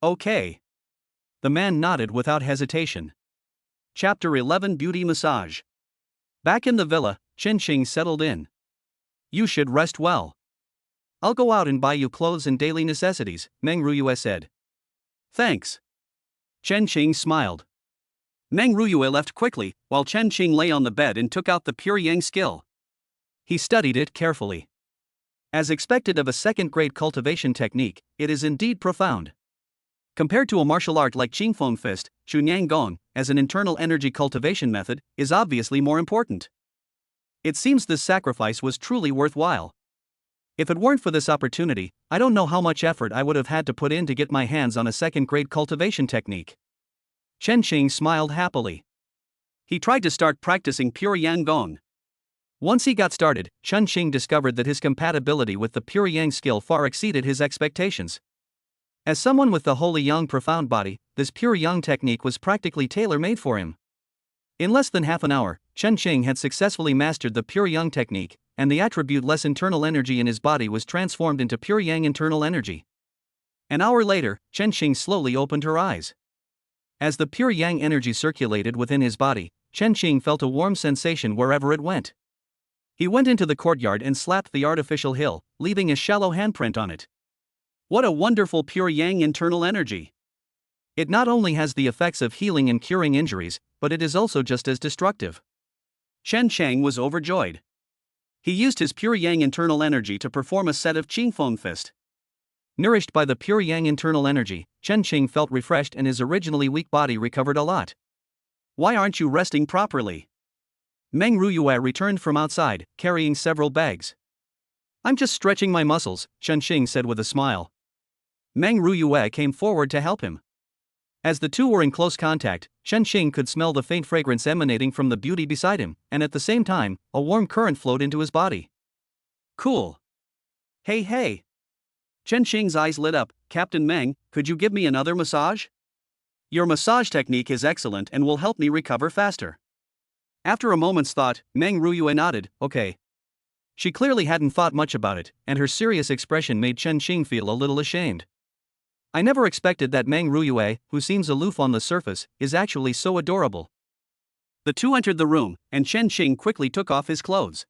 Okay. The man nodded without hesitation. Chapter 11 Beauty Massage. Back in the villa, Chen Xing settled in. You should rest well. I'll go out and buy you clothes and daily necessities, Meng Ruyue said. Thanks. Chen Xing smiled. Meng Ruyue left quickly, while Chen Xing lay on the bed and took out the Pure Yang skill. He studied it carefully. As expected of a second-grade cultivation technique, it is indeed profound. Compared to a martial art like Qingfeng Fist, Chunyang Gong, as an internal energy cultivation method, is obviously more important. It seems this sacrifice was truly worthwhile. If it weren't for this opportunity, I don't know how much effort I would have had to put in to get my hands on a second-grade cultivation technique. Chen Xing smiled happily. He tried to start practicing Pure Yang Gong. Once he got started, Chen Xing discovered that his compatibility with the Pure Yang skill far exceeded his expectations. As someone with the Holy Yang profound body, this Pure Yang technique was practically tailor-made for him. In less than half an hour, Chen Xing had successfully mastered the Pure Yang technique, and the attribute-less internal energy in his body was transformed into Pure Yang internal energy. An hour later, Chen Xing slowly opened her eyes. As the Pure Yang energy circulated within his body, Chen Xing felt a warm sensation wherever it went. He went into the courtyard and slapped the artificial hill, leaving a shallow handprint on it. What a wonderful Pure Yang internal energy! It not only has the effects of healing and curing injuries, but it is also just as destructive. Chen Shang was overjoyed. He used his Pure Yang internal energy to perform a set of Qingfeng Fist. Nourished by the Pure Yang internal energy, Chen Xing felt refreshed and his originally weak body recovered a lot. Why aren't you resting properly? Meng Ruyue returned from outside, carrying several bags. I'm just stretching my muscles, Chen Xing said with a smile. Meng Ruyue came forward to help him. As the two were in close contact, Chen Xing could smell the faint fragrance emanating from the beauty beside him, and at the same time, a warm current flowed into his body. Cool. Hey. Chen Xing's eyes lit up. Captain Meng, could you give me another massage? Your massage technique is excellent and will help me recover faster. After a moment's thought, Meng Ruyue nodded, okay. She clearly hadn't thought much about it, and her serious expression made Chen Xing feel a little ashamed. I never expected that Meng Ruyue, who seems aloof on the surface, is actually so adorable. The two entered the room, and Chen Xing quickly took off his clothes.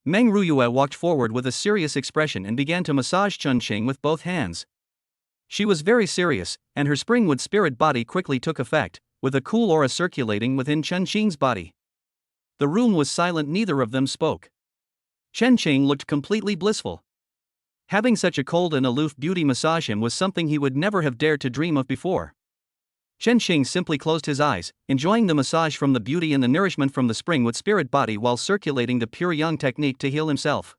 Meng Ruyue walked forward with a serious expression and began to massage Chen Xing with both hands. She was very serious, and her spring-wood spirit body quickly took effect, with a cool aura circulating within Chen Xing's body. The room was silent, neither of them spoke. Chen Xing looked completely blissful. Having such a cold and aloof beauty massage him was something he would never have dared to dream of before. Chen Xing simply closed his eyes, enjoying the massage from the beauty and the nourishment from the spring-wood spirit body while circulating the Pure Yang technique to heal himself.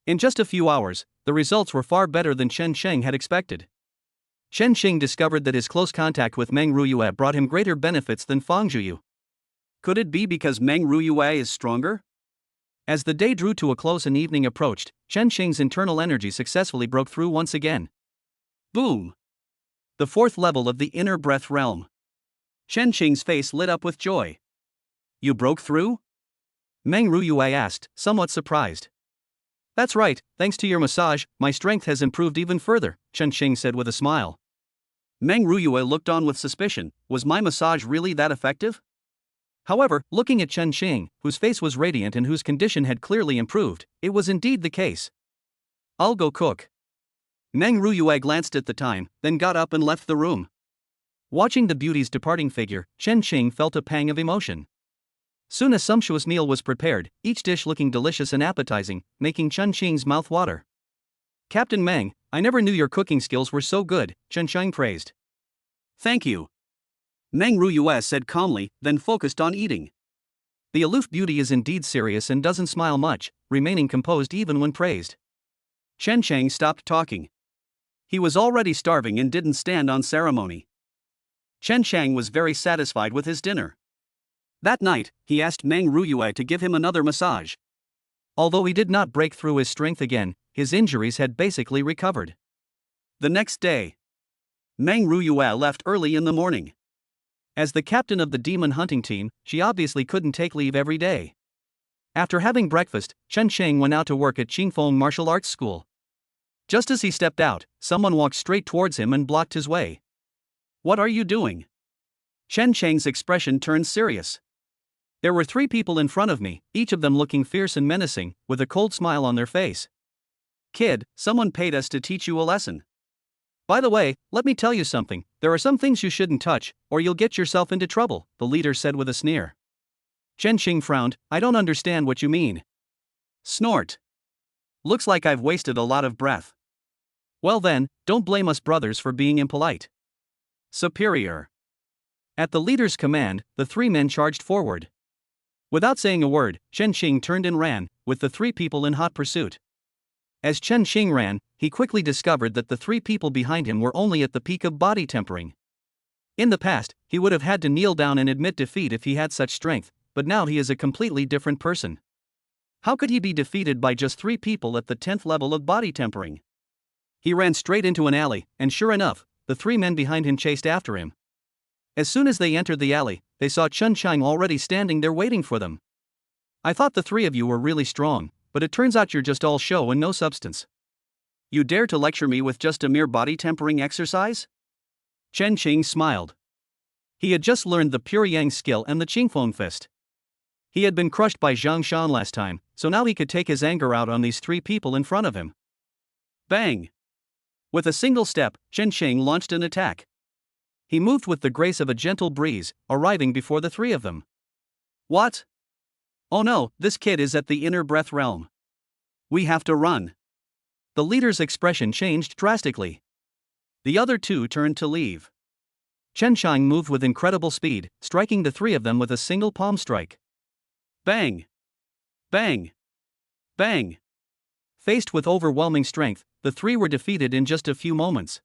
In just a few hours, the results were far better than Chen Xing had expected. Chen Xing discovered that his close contact with Meng Ruyue brought him greater benefits than Fang Zhuyu. Could it be because Meng Ruyue is stronger? As the day drew to a close and evening approached, Chen Xing's internal energy successfully broke through once again. Boom! The fourth level of the inner breath realm. Chen Xing's face lit up with joy. You broke through? Meng Ruyue asked, somewhat surprised. That's right, thanks to your massage, my strength has improved even further, Chen Xing said with a smile. Meng Ruyue looked on with suspicion. Was my massage really that effective? However, looking at Chen Xing, whose face was radiant and whose condition had clearly improved, it was indeed the case. I'll go cook. Meng Ruyue glanced at the time, then got up and left the room. Watching the beauty's departing figure, Chen Xing felt a pang of emotion. Soon a sumptuous meal was prepared, each dish looking delicious and appetizing, making Chen Xing's mouth water. Captain Meng, I never knew your cooking skills were so good, Chen Xing praised. Thank you. Meng Ruyue said calmly, then focused on eating. The aloof beauty is indeed serious and doesn't smile much, remaining composed even when praised. Chen Xing stopped talking. He was already starving and didn't stand on ceremony. Chen Xing was very satisfied with his dinner. That night, he asked Meng Ruyue to give him another massage. Although he did not break through his strength again, his injuries had basically recovered. The next day, Meng Ruyue left early in the morning. As the captain of the demon hunting team, she obviously couldn't take leave every day. After having breakfast, Chen Sheng went out to work at Qingfeng Martial Arts School. Just as he stepped out, someone walked straight towards him and blocked his way. "What are you doing?" Chen Sheng's expression turned serious. There were 3 people in front of me, each of them looking fierce and menacing, with a cold smile on their face. "Kid, someone paid us to teach you a lesson. By the way, let me tell you something, there are some things you shouldn't touch, or you'll get yourself into trouble," the leader said with a sneer. Chen Xing frowned. "I don't understand what you mean." Snort. "Looks like I've wasted a lot of breath." "Well then, don't blame us brothers for being impolite." Superior. At the leader's command, the 3 men charged forward. Without saying a word, Chen Xing turned and ran, with the 3 people in hot pursuit. As Chen Xing ran, he quickly discovered that the 3 people behind him were only at the peak of body tempering. In the past, he would have had to kneel down and admit defeat if he had such strength, but now he is a completely different person. How could he be defeated by just 3 people at the 10th level of body tempering? He ran straight into an alley, and sure enough, the 3 men behind him chased after him. As soon as they entered the alley, they saw Chen Sheng already standing there waiting for them. "I thought the 3 of you were really strong, but it turns out you're just all show and no substance. You dare to lecture me with just a mere body tempering exercise?" Chen Xing smiled. He had just learned the Pure Yang skill and the Qingfeng fist. He had been crushed by Zhang Shan last time, so now he could take his anger out on these 3 people in front of him. Bang! With a single step, Chen Xing launched an attack. He moved with the grace of a gentle breeze, arriving before the 3 of them. "What? Oh no, this kid is at the inner breath realm. We have to run." The leader's expression changed drastically. The other 2 turned to leave. Chen Sheng moved with incredible speed, striking the 3 of them with a single palm strike. Bang! Bang! Bang! Faced with overwhelming strength, the 3 were defeated in just a few moments.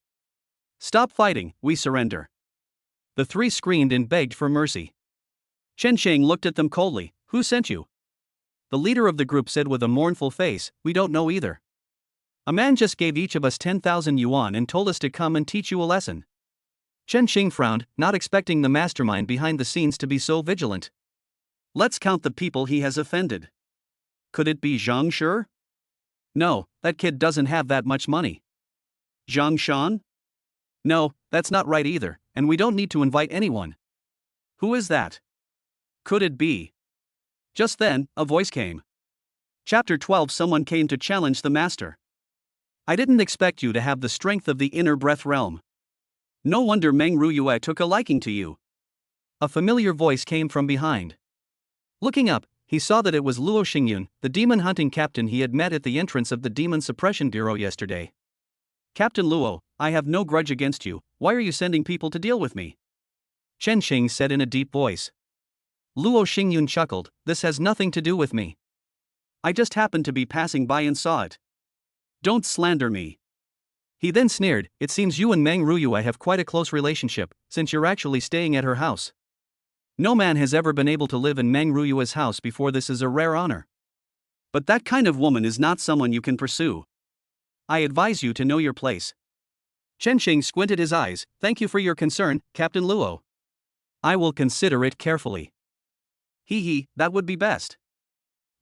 "Stop fighting, we surrender." The 3 screamed and begged for mercy. Chen Sheng looked at them coldly. "Who sent you?" The leader of the group said with a mournful face, "We don't know either. A man just gave each of us 10,000 yuan and told us to come and teach you a lesson." Chen Xing frowned, not expecting the mastermind behind the scenes to be so vigilant. "Let's count the people he has offended. Could it be Zhang Shi? No, that kid doesn't have that much money. Zhang Shan? No, that's not right either, and we don't need to invite anyone. Who is that? Could it be?" Just then, a voice came. Chapter 12. Someone came to challenge the master. "I didn't expect you to have the strength of the inner breath realm. No wonder Meng Ruyue took a liking to you." A familiar voice came from behind. Looking up, he saw that it was Luo Xingyun, the demon hunting captain he had met at the entrance of the Demon Suppression Bureau yesterday. "Captain Luo, I have no grudge against you, why are you sending people to deal with me?" Chen Xing said in a deep voice. Luo Xingyun chuckled, "This has nothing to do with me. I just happened to be passing by and saw it. Don't slander me." He then sneered, "It seems you and Meng Ruyue have quite a close relationship, since you're actually staying at her house. No man has ever been able to live in Meng Ruyue's house before. This is a rare honor. But that kind of woman is not someone you can pursue. I advise you to know your place." Chen Xing squinted his eyes. "Thank you for your concern, Captain Luo. I will consider it carefully." "Hee, that would be best.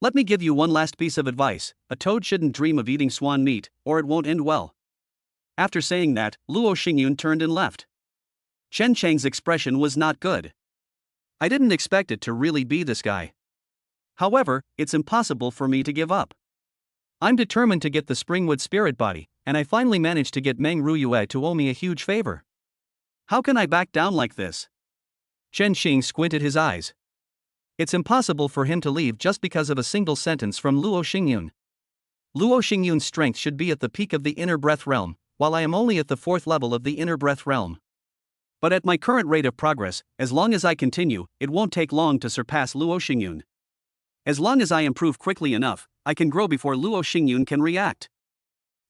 Let me give you one last piece of advice, a toad shouldn't dream of eating swan meat, or it won't end well." After saying that, Luo Xingyun turned and left. Chen Cheng's expression was not good. "I didn't expect it to really be this guy. However, it's impossible for me to give up. I'm determined to get the Springwood spirit body, and I finally managed to get Meng Ruyue to owe me a huge favor. How can I back down like this?" Chen Xing squinted his eyes. It's impossible for him to leave just because of a single sentence from Luo Xingyun. Luo Xingyun's strength should be at the peak of the inner breath realm, while I am only at the 4th level of the inner breath realm. But at my current rate of progress, as long as I continue, it won't take long to surpass Luo Xingyun. As long as I improve quickly enough, I can grow before Luo Xingyun can react.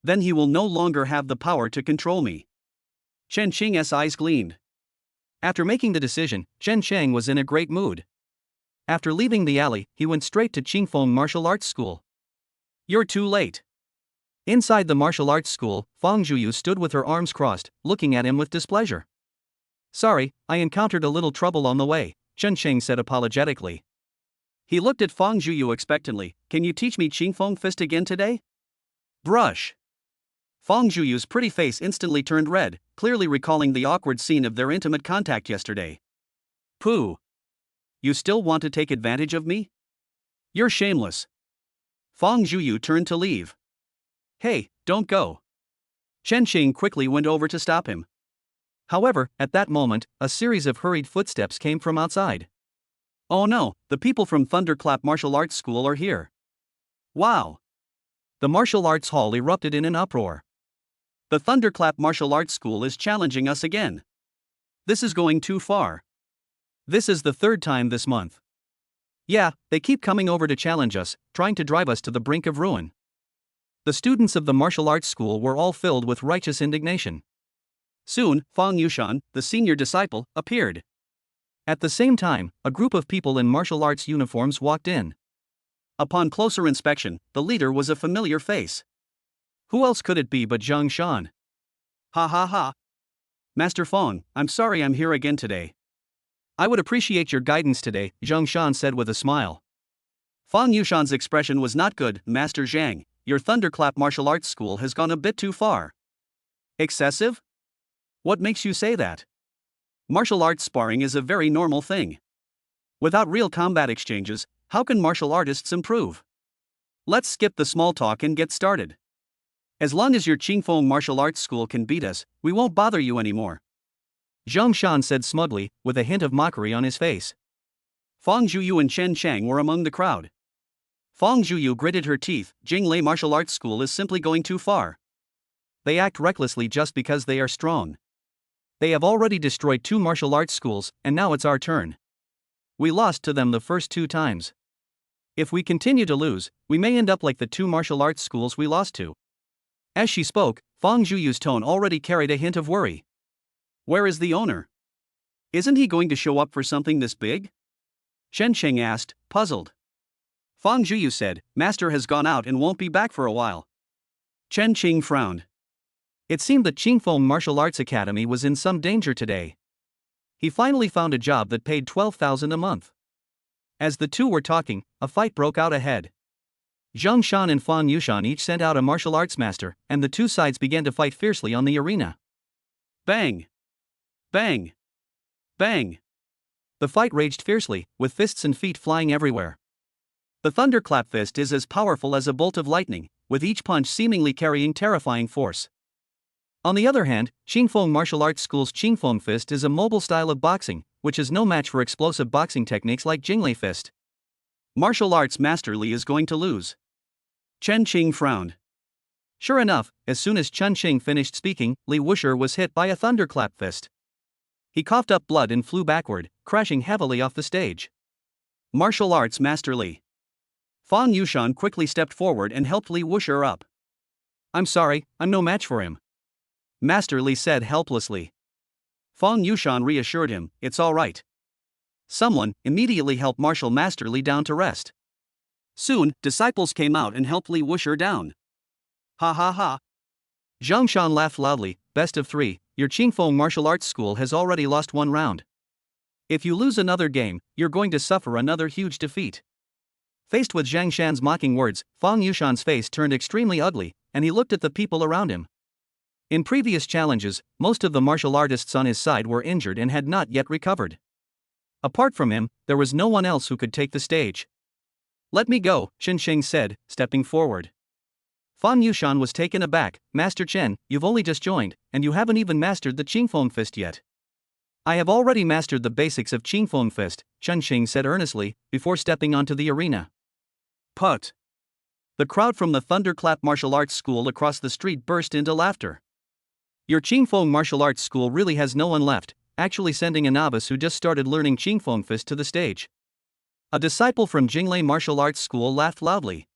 Then he will no longer have the power to control me." Chen Xing's eyes gleamed. After making the decision, Chen Sheng was in a great mood. After leaving the alley, he went straight to Qingfeng Martial Arts School. "You're too late. Inside the martial arts school, Fang Zhuyu stood with her arms crossed, looking at him with displeasure. Sorry, I encountered a little trouble on the way, Chen Qing said apologetically. He looked at Fang Zhuyu expectantly. Can you teach me Qingfeng Fist again today? Brush. Fang Zhuyu's pretty face instantly turned red, clearly recalling the awkward scene of their intimate contact yesterday. Pooh. You still want to take advantage of me? You're shameless. Fang Zhuyu turned to leave. Hey, don't go. Chen Qing quickly went over to stop him. However, at that moment, a series of hurried footsteps came from outside. Oh no, the people from Thunderclap Martial Arts School are here. Wow. The martial arts hall erupted in an uproar. The Thunderclap Martial Arts School is challenging us again. This is going too far. This is the third time this month. Yeah, they keep coming over to challenge us, trying to drive us to the brink of ruin. The students of the martial arts school were all filled with righteous indignation. Soon, Fang Yushan, the senior disciple, appeared. At the same time, a group of people in martial arts uniforms walked in. Upon closer inspection, the leader was a familiar face. Who else could it be but Zhang Shan? Ha ha ha. Master Fang, I'm sorry I'm here again today. I would appreciate your guidance today, Zhang Shan said with a smile. Fang Yushan's expression was not good. Master Zhang, your Thunderclap Martial Arts School has gone a bit too far. Excessive? What makes you say that? Martial arts sparring is a very normal thing. Without real combat exchanges, how can martial artists improve? Let's skip the small talk and get started. As long as your Qingfeng Martial Arts School can beat us, we won't bother you anymore. Zhang Shan said smugly, with a hint of mockery on his face. Fang Zhuyu and Chen Chang were among the crowd. Fang Zhuyu gritted her teeth. Jinglei Martial Arts School is simply going too far. They act recklessly just because they are strong. They have already destroyed 2 martial arts schools, and now it's our turn. We lost to them the first 2 times. If we continue to lose, we may end up like the 2 martial arts schools we lost to. As she spoke, Fang Zhuyu's tone already carried a hint of worry. Where is the owner? Isn't he going to show up for something this big? Chen Cheng asked, puzzled. Fang Zhuyu said, Master has gone out and won't be back for a while. Chen Qing frowned. It seemed that Qingfeng Martial Arts Academy was in some danger today. He finally found a job that paid 12,000 a month. As the two were talking, a fight broke out ahead. Zhang Shan and Fang Yushan each sent out a martial arts master, and the two sides began to fight fiercely on the arena. Bang! Bang! Bang! The fight raged fiercely, with fists and feet flying everywhere. The thunderclap fist is as powerful as a bolt of lightning, with each punch seemingly carrying terrifying force. On the other hand, Qingfeng Martial Arts School's Qingfeng Fist is a mobile style of boxing, which is no match for explosive boxing techniques like Jinglei Fist. Martial Arts Master Li is going to lose. Chen Qing frowned. Sure enough, as soon as Chen Qing finished speaking, Li Wuxia was hit by a thunderclap fist. He coughed up blood and flew backward, crashing heavily off the stage. Martial Arts Master Li. Fang Yushan quickly stepped forward and helped Li Wuxia up. I'm sorry, I'm no match for him. Master Li said helplessly. Fang Yushan reassured him, it's all right. Someone immediately helped Martial Master Li down to rest. Soon, disciples came out and helped Li Wuxia down. Ha ha ha. Zhang Shan laughed loudly, best of 3, your Qingfeng Martial Arts School has already lost 1 round. If you lose another game, you're going to suffer another huge defeat. Faced with Zhang Shan's mocking words, Fang Yushan's face turned extremely ugly, and he looked at the people around him. In previous challenges, most of the martial artists on his side were injured and had not yet recovered. Apart from him, there was no one else who could take the stage. Let me go, Chen Sheng said, stepping forward. Fang Yushan was taken aback. Master Chen, you've only just joined, and you haven't even mastered the Qingfeng Fist yet. I have already mastered the basics of Qingfeng Fist, Chen Sheng said earnestly, before stepping onto the arena. Put. The crowd from the Thunderclap Martial Arts School across the street burst into laughter. Your Qingfeng Martial Arts School really has no one left, actually sending a novice who just started learning Qingfeng Fist to the stage. A disciple from Jinglei Martial Arts School laughed loudly.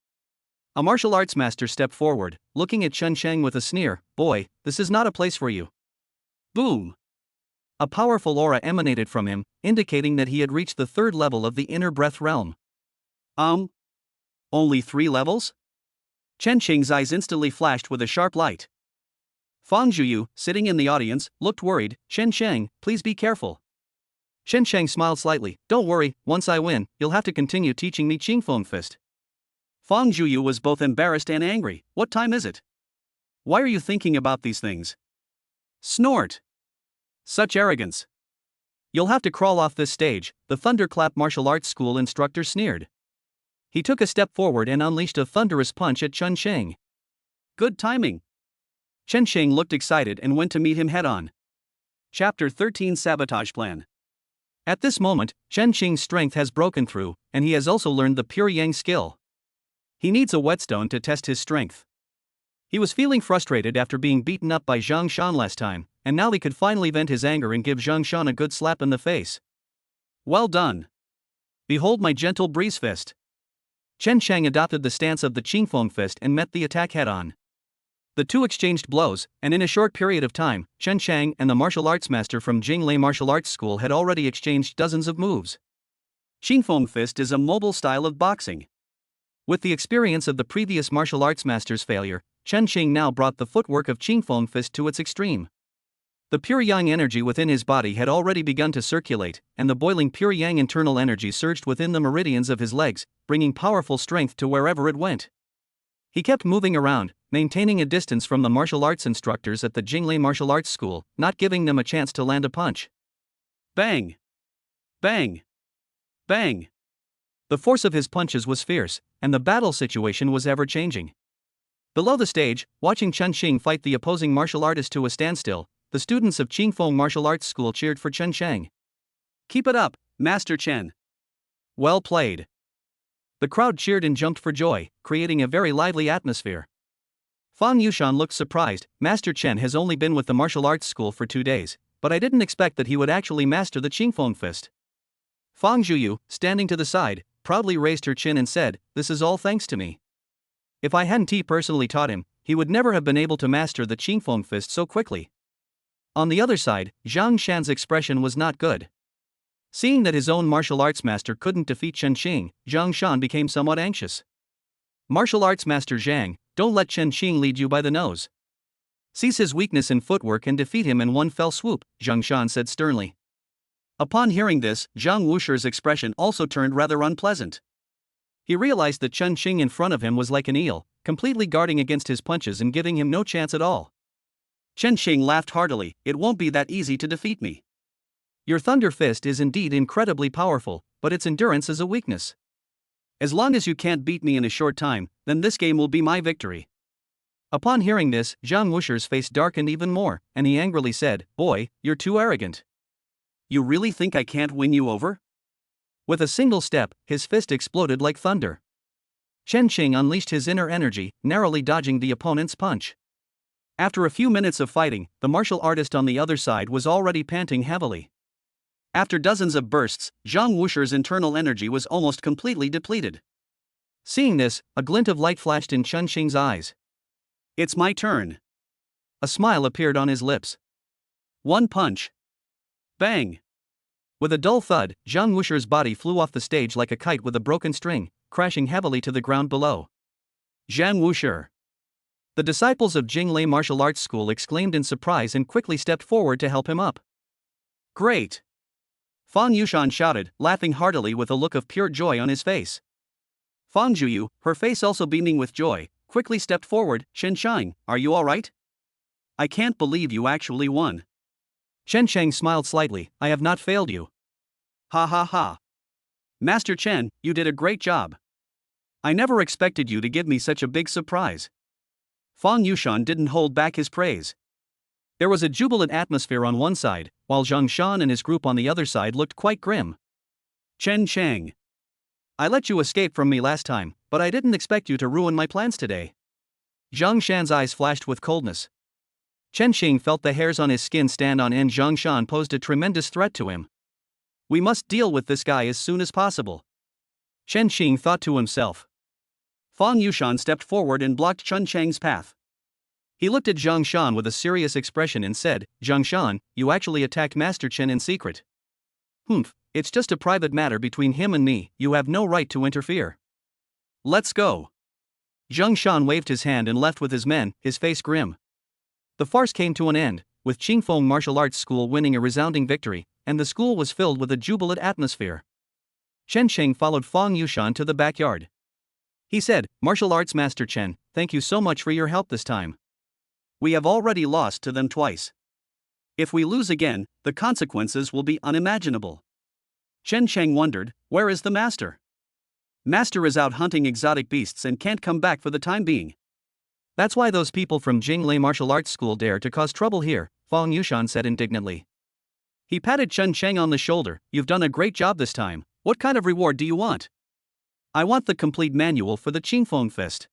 A martial arts master stepped forward, looking at Chen Cheng with a sneer, boy, this is not a place for you. Boom! A powerful aura emanated from him, indicating that he had reached the 3rd level of the inner breath realm. Only 3 levels? Chen Qing's eyes instantly flashed with a sharp light. Fang Zhuyu, sitting in the audience, looked worried. Chen Sheng, please be careful. Chen Sheng smiled slightly. Don't worry, once I win, you'll have to continue teaching me Qingfeng Fist. Fang Zhuyu was both embarrassed and angry. What time is it? Why are you thinking about these things? Snort. Such arrogance. You'll have to crawl off this stage, the Thunderclap martial arts school instructor sneered. He took a step forward and unleashed a thunderous punch at Chen Sheng. Good timing. Chen Sheng looked excited and went to meet him head-on. Chapter 13 Sabotage Plan. At this moment, Chen Sheng's strength has broken through, and he has also learned the Pure Yang skill. He needs a whetstone to test his strength. He was feeling frustrated after being beaten up by Zhang Shan last time, and now he could finally vent his anger and give Zhang Shan a good slap in the face. Well done. Behold my gentle breeze fist. Chen Sheng adopted the stance of the Qingfeng Fist and met the attack head-on. The two exchanged blows, and in a short period of time, Chen Sheng and the martial arts master from Jinglei Martial Arts School had already exchanged dozens of moves. Qingfeng Fist is a mobile style of boxing. With the experience of the previous martial arts master's failure, Chen Sheng now brought the footwork of Qingfeng Fist to its extreme. The pure yang energy within his body had already begun to circulate, and the boiling pure yang internal energy surged within the meridians of his legs, bringing powerful strength to wherever it went. He kept moving around, maintaining a distance from the martial arts instructors at the Jinglei Martial Arts School, not giving them a chance to land a punch. Bang! Bang! Bang! The force of his punches was fierce, and the battle situation was ever-changing. Below the stage, watching Chen Sheng fight the opposing martial artist to a standstill, the students of Qingfeng Martial Arts School cheered for Chen Sheng. Keep it up, Master Chen. Well played. The crowd cheered and jumped for joy, creating a very lively atmosphere. Fang Yushan looked surprised. Master Chen has only been with the martial arts school for 2 days, but I didn't expect that he would actually master the Qingfeng Fist. Fang Zhuyu, standing to the side, proudly raised her chin and said, "This is all thanks to me. If I hadn't personally taught him, he would never have been able to master the Qingfeng Fist so quickly." On the other side, Zhang Shan's expression was not good. Seeing that his own martial arts master couldn't defeat Chen Xing, Zhang Shan became somewhat anxious. Martial arts master Zhang, don't let Chen Xing lead you by the nose. Seize his weakness in footwork and defeat him in one fell swoop, Zhang Shan said sternly. Upon hearing this, Zhang Wusher's expression also turned rather unpleasant. He realized that Chen Xing in front of him was like an eel, completely guarding against his punches and giving him no chance at all. Chen Xing laughed heartily. It won't be that easy to defeat me. Your Thunder Fist is indeed incredibly powerful, but its endurance is a weakness. As long as you can't beat me in a short time, then this game will be my victory. Upon hearing this, Zhang Wusher's face darkened even more, and he angrily said, "Boy, you're too arrogant. You really think I can't win you over?" With a single step, his fist exploded like thunder. Chen Xing unleashed his inner energy, narrowly dodging the opponent's punch. After a few minutes of fighting, the martial artist on the other side was already panting heavily. After dozens of bursts, Zhang Wusher's internal energy was almost completely depleted. Seeing this, a glint of light flashed in Chen Xing's eyes. It's my turn. A smile appeared on his lips. One punch. Bang! With a dull thud, Zhang Wusher's body flew off the stage like a kite with a broken string, crashing heavily to the ground below. Zhang Wusher. The disciples of Jinglei Martial Arts School exclaimed in surprise and quickly stepped forward to help him up. Great! Fang Yushan shouted, laughing heartily with a look of pure joy on his face. Fang Zhuyu, her face also beaming with joy, quickly stepped forward. Chen Sheng, are you alright? I can't believe you actually won. Chen Sheng smiled slightly. I have not failed you. Ha ha ha. Master Chen, you did a great job. I never expected you to give me such a big surprise. Fang Yushan didn't hold back his praise. There was a jubilant atmosphere on one side, while Zhang Shan and his group on the other side looked quite grim. Chen Sheng. I let you escape from me last time, but I didn't expect you to ruin my plans today. Zhang Shan's eyes flashed with coldness. Chen Xing felt the hairs on his skin stand on end. Zhang Shan posed a tremendous threat to him. We must deal with this guy as soon as possible. Chen Xing thought to himself. Fang Yushan stepped forward and blocked Chen Cheng's path. He looked at Zhang Shan with a serious expression and said, Zhang Shan, you actually attacked Master Chen in secret. It's just a private matter between him and me, you have no right to interfere. Let's go. Zheng Shan waved his hand and left with his men, his face grim. The farce came to an end, with Qingfeng Martial Arts School winning a resounding victory, and the school was filled with a jubilant atmosphere. Chen Sheng followed Fang Yushan to the backyard. He said, "Martial Arts Master Chen, thank you so much for your help this time. We have already lost to them twice. If we lose again, the consequences will be unimaginable." Chen Sheng wondered, where is the master? Master is out hunting exotic beasts and can't come back for the time being. That's why those people from Jinglei Martial Arts School dare to cause trouble here, Fang Yushan said indignantly. He patted Chen Sheng on the shoulder. "You've done a great job this time. What kind of reward do you want?" "I want the complete manual for the Qingfeng Fist,"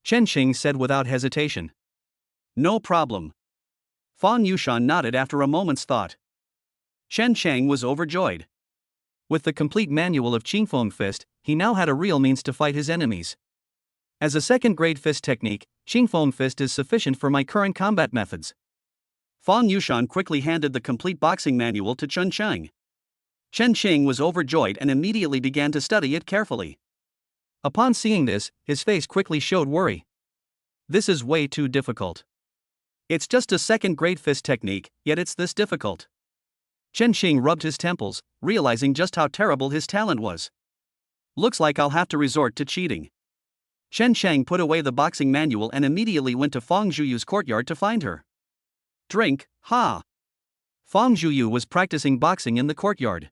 Chen Sheng said without hesitation. "No problem." Fang Yushan nodded after a moment's thought. Chen Sheng was overjoyed. With the complete manual of Qingfeng Fist, he now had a real means to fight his enemies. As a second-grade fist technique, Qingfeng Fist is sufficient for my current combat methods. Fang Yushan quickly handed the complete boxing manual to Chen Sheng. Chen Sheng was overjoyed and immediately began to study it carefully. Upon seeing this, his face quickly showed worry. This is way too difficult. It's just a second-grade fist technique, yet it's this difficult. Chen Sheng rubbed his temples, realizing just how terrible his talent was. Looks like I'll have to resort to cheating. Chen Sheng put away the boxing manual and immediately went to Fang Zhuyu's courtyard to find her. Drink, ha! Fang Zhuyu was practicing boxing in the courtyard.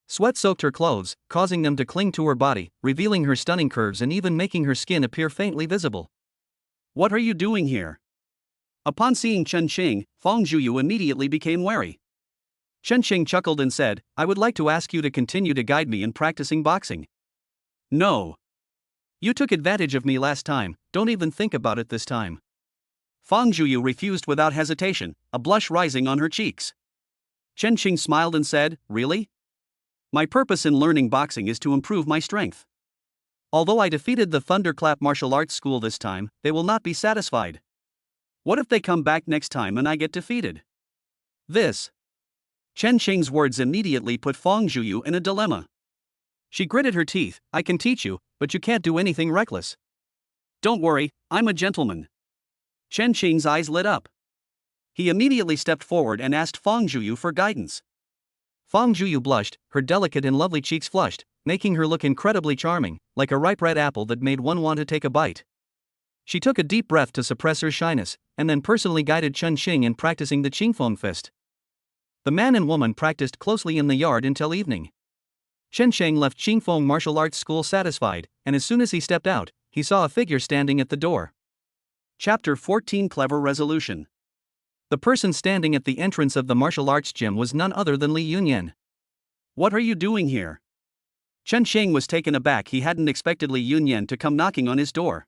Sweat soaked her clothes, causing them to cling to her body, revealing her stunning curves and even making her skin appear faintly visible. What are you doing here? Upon seeing Chen Sheng, Fang Zhuyu immediately became wary. Chen Sheng chuckled and said, "I would like to ask you to continue to guide me in practicing boxing." "No. You took advantage of me last time, don't even think about it this time." Fang Zhuyu refused without hesitation, a blush rising on her cheeks. Chen Sheng smiled and said, "Really? My purpose in learning boxing is to improve my strength. Although I defeated the Thunderclap Martial Arts School this time, they will not be satisfied. What if they come back next time and I get defeated?" This. Chen Sheng's words immediately put Fang Zhuyu in a dilemma. She gritted her teeth. "I can teach you, but you can't do anything reckless." "Don't worry, I'm a gentleman." Chen Sheng's eyes lit up. He immediately stepped forward and asked Fang Zhuyu for guidance. Fang Zhuyu blushed, her delicate and lovely cheeks flushed, making her look incredibly charming, like a ripe red apple that made one want to take a bite. She took a deep breath to suppress her shyness, and then personally guided Chen Sheng in practicing the Qingfeng Fist. The man and woman practiced closely in the yard until evening. Chen Sheng left Qingfeng Martial Arts School satisfied, and as soon as he stepped out, he saw a figure standing at the door. Chapter 14 Clever Resolution. The person standing at the entrance of the martial arts gym was none other than Li Yunyan. "What are you doing here?" Chen Sheng was taken aback. He hadn't expected Li Yunyan to come knocking on his door.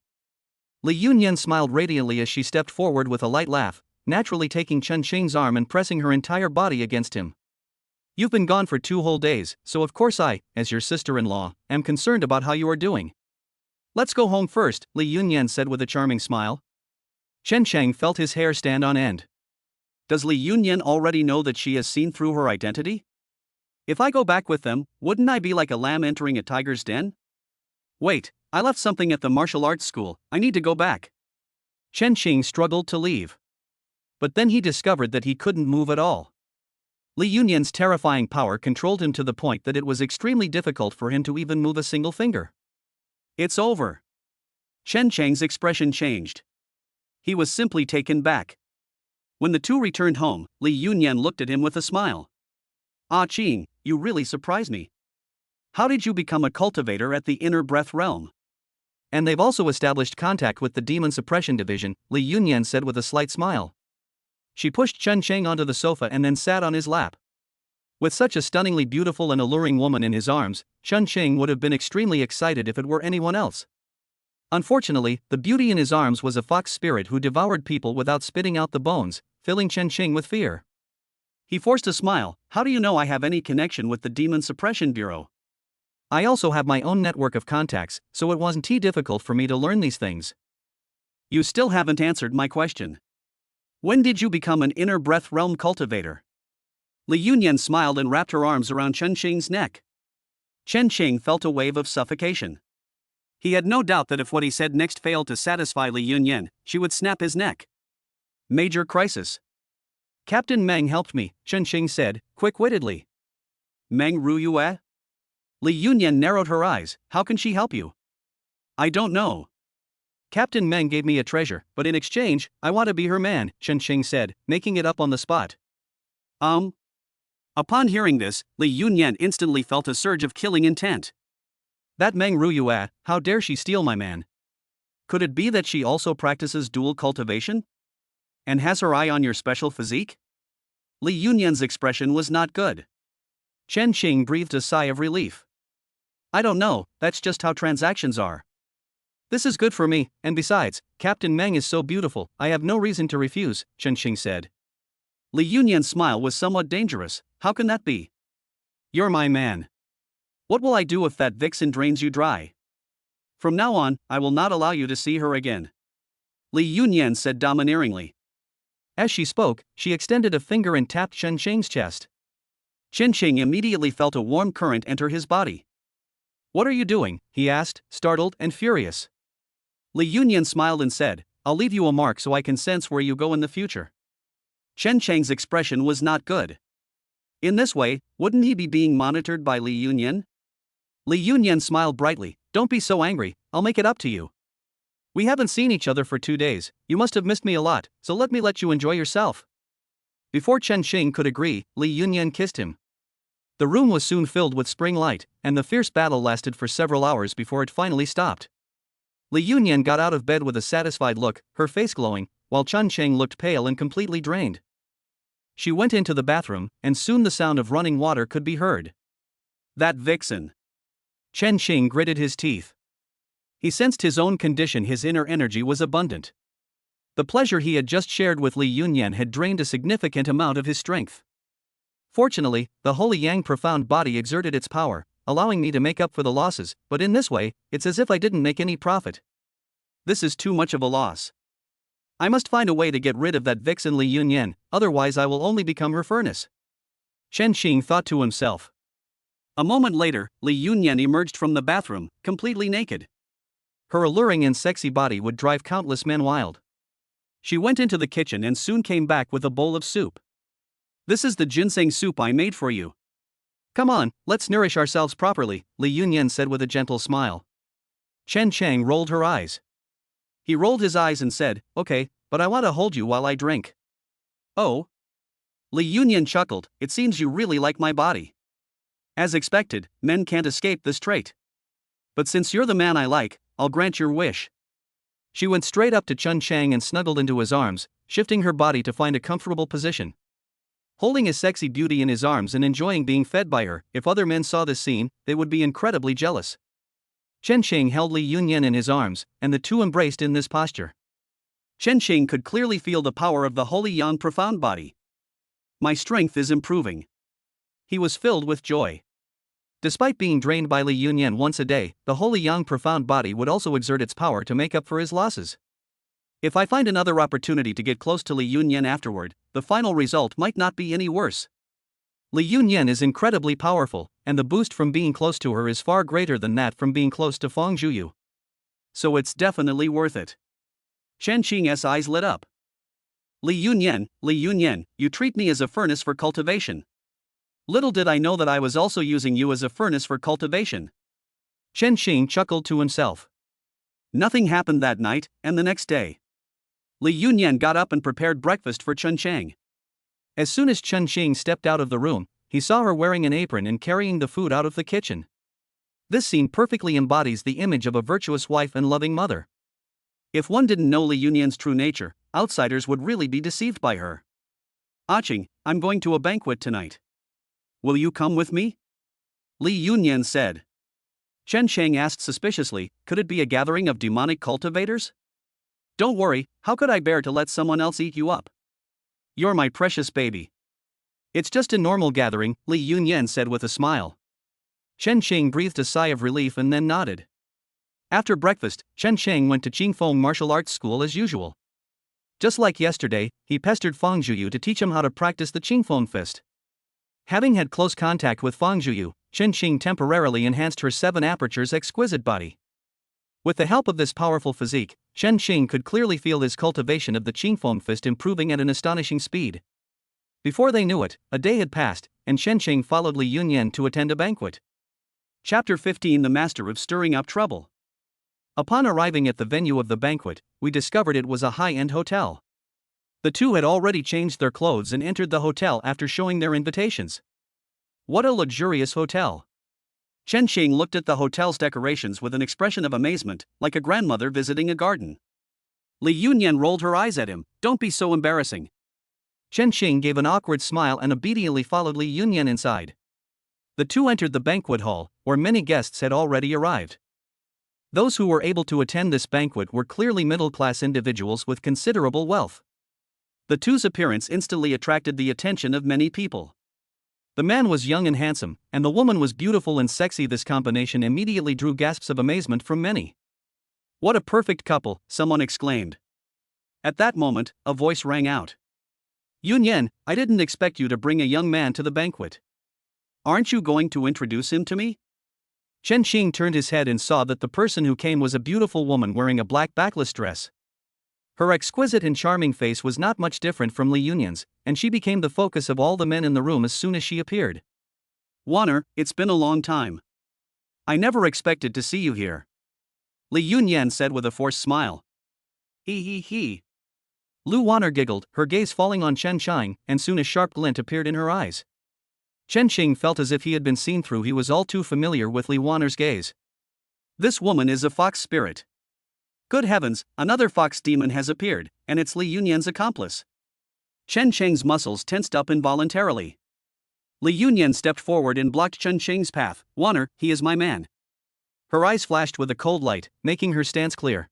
Li Yunyan smiled radiantly as she stepped forward with a light laugh, naturally taking Chen Sheng's arm and pressing her entire body against him. "You've been gone for 2 whole days, so of course I, as your sister-in-law, am concerned about how you are doing. Let's go home first," Li Yunyan said with a charming smile. Chen Sheng felt his hair stand on end. Does Li Yunyan already know that she has seen through her identity? If I go back with them, wouldn't I be like a lamb entering a tiger's den? Wait, I left something at the martial arts school, I need to go back. Chen Sheng struggled to leave. But then he discovered that he couldn't move at all. Li Yunyan's terrifying power controlled him to the point that it was extremely difficult for him to even move a single finger. It's over. Chen Sheng's expression changed. He was simply taken back. When the two returned home, Li Yunyan looked at him with a smile. "Ah Qing, you really surprised me. How did you become a cultivator at the Inner Breath realm?" "And they've also established contact with the Demon Suppression Division," Li Yunyan said with a slight smile. She pushed Chen Sheng onto the sofa and then sat on his lap. With such a stunningly beautiful and alluring woman in his arms, Chen Sheng would have been extremely excited if it were anyone else. Unfortunately, the beauty in his arms was a fox spirit who devoured people without spitting out the bones, filling Chen Sheng with fear. He forced a smile. "How do you know I have any connection with the Demon Suppression Bureau?" "I also have my own network of contacts, so it wasn't too difficult for me to learn these things." "You still haven't answered my question. When did you become an Inner Breath realm cultivator?" Li Yunyan smiled and wrapped her arms around Chen Sheng's neck. Chen Sheng felt a wave of suffocation. He had no doubt that if what he said next failed to satisfy Li Yunyan, she would snap his neck. Major crisis. Captain Meng helped me, Chen Xing said, quick-wittedly. Meng Ruyue? Li Yunyan narrowed her eyes. How can she help you? I don't know. Captain Meng gave me a treasure, but in exchange, I want to be her man, Chen Xing said, making it up on the spot. Upon hearing this, Li Yunyan instantly felt a surge of killing intent. That Meng Ruyue, how dare she steal my man? Could it be that she also practices dual cultivation? And has her eye on your special physique? Li Yunyan's expression was not good. Chen Xing breathed a sigh of relief. I don't know, that's just how transactions are. This is good for me, and besides, Captain Meng is so beautiful, I have no reason to refuse, Chen Xing said. Li Yunyan's smile was somewhat dangerous. How can that be? You're my man. What will I do if that vixen drains you dry? From now on, I will not allow you to see her again. Li Yunyan said domineeringly. As she spoke, she extended a finger and tapped Chen Xing's chest. Chen Xing immediately felt a warm current enter his body. What are you doing? He asked, startled and furious. Li Yunyan smiled and said, I'll leave you a mark so I can sense where you go in the future. Chen Xing's expression was not good. In this way, wouldn't he be being monitored by Li Yunyan? Li Yunyan smiled brightly. Don't be so angry, I'll make it up to you. We haven't seen each other for 2 days, you must have missed me a lot, so let me let you enjoy yourself. Before Chen Xing could agree, Li Yunyan kissed him. The room was soon filled with spring light, and the fierce battle lasted for several hours before it finally stopped. Li Yunyan got out of bed with a satisfied look, her face glowing, while Chen Xing looked pale and completely drained. She went into the bathroom, and soon the sound of running water could be heard. That vixen. Chen Xing gritted his teeth. He sensed his own condition, his inner energy was abundant. The pleasure he had just shared with Li Yunyan had drained a significant amount of his strength. Fortunately, the holy yang profound body exerted its power, allowing me to make up for the losses, but in this way, it's as if I didn't make any profit. This is too much of a loss. I must find a way to get rid of that vixen Li Yunyan, otherwise I will only become her furnace. Chen Xing thought to himself. A moment later, Li Yunyan emerged from the bathroom, completely naked. Her alluring and sexy body would drive countless men wild. She went into the kitchen and soon came back with a bowl of soup. This is the ginseng soup I made for you. Come on, let's nourish ourselves properly, Li Yunyan said with a gentle smile. Chen Chang rolled her eyes. He rolled his eyes and said, okay, but I want to hold you while I drink. Oh? Li Yunyan chuckled, it seems you really like my body. As expected, men can't escape this trait. But since you're the man I like, I'll grant your wish. She went straight up to Chen Chang and snuggled into his arms, shifting her body to find a comfortable position. Holding his sexy beauty in his arms and enjoying being fed by her, if other men saw this scene, they would be incredibly jealous. Chen Xing held Li Yunyan in his arms, and the two embraced in this posture. Chen Xing could clearly feel the power of the holy yang profound body. My strength is improving. He was filled with joy. Despite being drained by Li Yunyan once a day, the holy yang profound body would also exert its power to make up for his losses. If I find another opportunity to get close to Li Yunyan afterward, the final result might not be any worse. Li Yunyan is incredibly powerful, and the boost from being close to her is far greater than that from being close to Fang Zhuyu. So it's definitely worth it. Chen Xing's eyes lit up. Li Yunyan, you treat me as a furnace for cultivation. Little did I know that I was also using you as a furnace for cultivation. Chen Xing chuckled to himself. Nothing happened that night, and the next day. Li Yunyan got up and prepared breakfast for Chen Chang. As soon as Chen Xing stepped out of the room, he saw her wearing an apron and carrying the food out of the kitchen. This scene perfectly embodies the image of a virtuous wife and loving mother. If one didn't know Li Yunyan's true nature, outsiders would really be deceived by her. Aching, I'm going to a banquet tonight. Will you come with me? Li Yunyan said. Chen Chang asked suspiciously, could it be a gathering of demonic cultivators? Don't worry, how could I bear to let someone else eat you up? You're my precious baby. It's just a normal gathering, Li Yunyan said with a smile. Chen Xing breathed a sigh of relief and then nodded. After breakfast, Chen Chang went to Qingfeng martial arts school as usual. Just like yesterday, he pestered Fang Zhuyu to teach him how to practice the Qingfeng fist. Having had close contact with Fang Zhuyu, Chen Xing temporarily enhanced her 7 apertures exquisite body. With the help of this powerful physique, Chen Qing could clearly feel his cultivation of the Qingfeng fist improving at an astonishing speed. Before they knew it, a day had passed, and Chen Qing followed Li Yunyan to attend a banquet. Chapter 15: The Master of Stirring Up Trouble. Upon arriving at the venue of the banquet, we discovered it was a high-end hotel. The two had already changed their clothes and entered the hotel after showing their invitations. What a luxurious hotel! Chen Qing looked at the hotel's decorations with an expression of amazement, like a grandmother visiting a garden. Li Yunyan rolled her eyes at him. "Don't be so embarrassing." Chen Qing gave an awkward smile and obediently followed Li Yunyan inside. The two entered the banquet hall, where many guests had already arrived. Those who were able to attend this banquet were clearly middle-class individuals with considerable wealth. The two's appearance instantly attracted the attention of many people. The man was young and handsome, and the woman was beautiful and sexy. This combination immediately drew gasps of amazement from many. "What a perfect couple," someone exclaimed. At that moment, a voice rang out. "Yunyan, I didn't expect you to bring a young man to the banquet. Aren't you going to introduce him to me?" Chen Qing turned his head and saw that the person who came was a beautiful woman wearing a black backless dress. Her exquisite and charming face was not much different from Li Yunyan's, and she became the focus of all the men in the room as soon as she appeared. "Wanner, it's been a long time. I never expected to see you here," Li Yunyan said with a forced smile. He. Lu Wanner giggled, her gaze falling on Chen Qing, and soon a sharp glint appeared in her eyes. Chen Qing felt as if he had been seen through. He was all too familiar with Li Wanner's gaze. "This woman is a fox spirit. Good heavens, another fox demon has appeared, and it's Li Yunyan's accomplice." Chen Qing's muscles tensed up involuntarily. Li Yunyan stepped forward and blocked Chen Qing's path. "Wanner, he is my man." Her eyes flashed with a cold light, making her stance clear.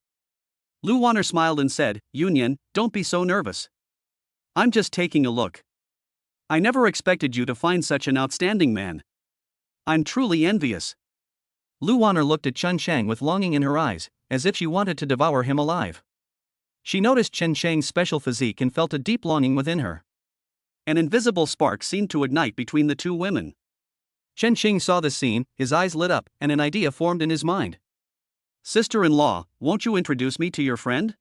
Lu Wanner smiled and said, "Yunyan, don't be so nervous. I'm just taking a look. I never expected you to find such an outstanding man. I'm truly envious." Lu Wanner looked at Chen Qing with longing in her eyes, as if she wanted to devour him alive. She noticed Chen Qing's special physique and felt a deep longing within her. An invisible spark seemed to ignite between the two women. Chen Qing saw this scene, his eyes lit up, and an idea formed in his mind. "Sister-in-law, won't you introduce me to your friend?"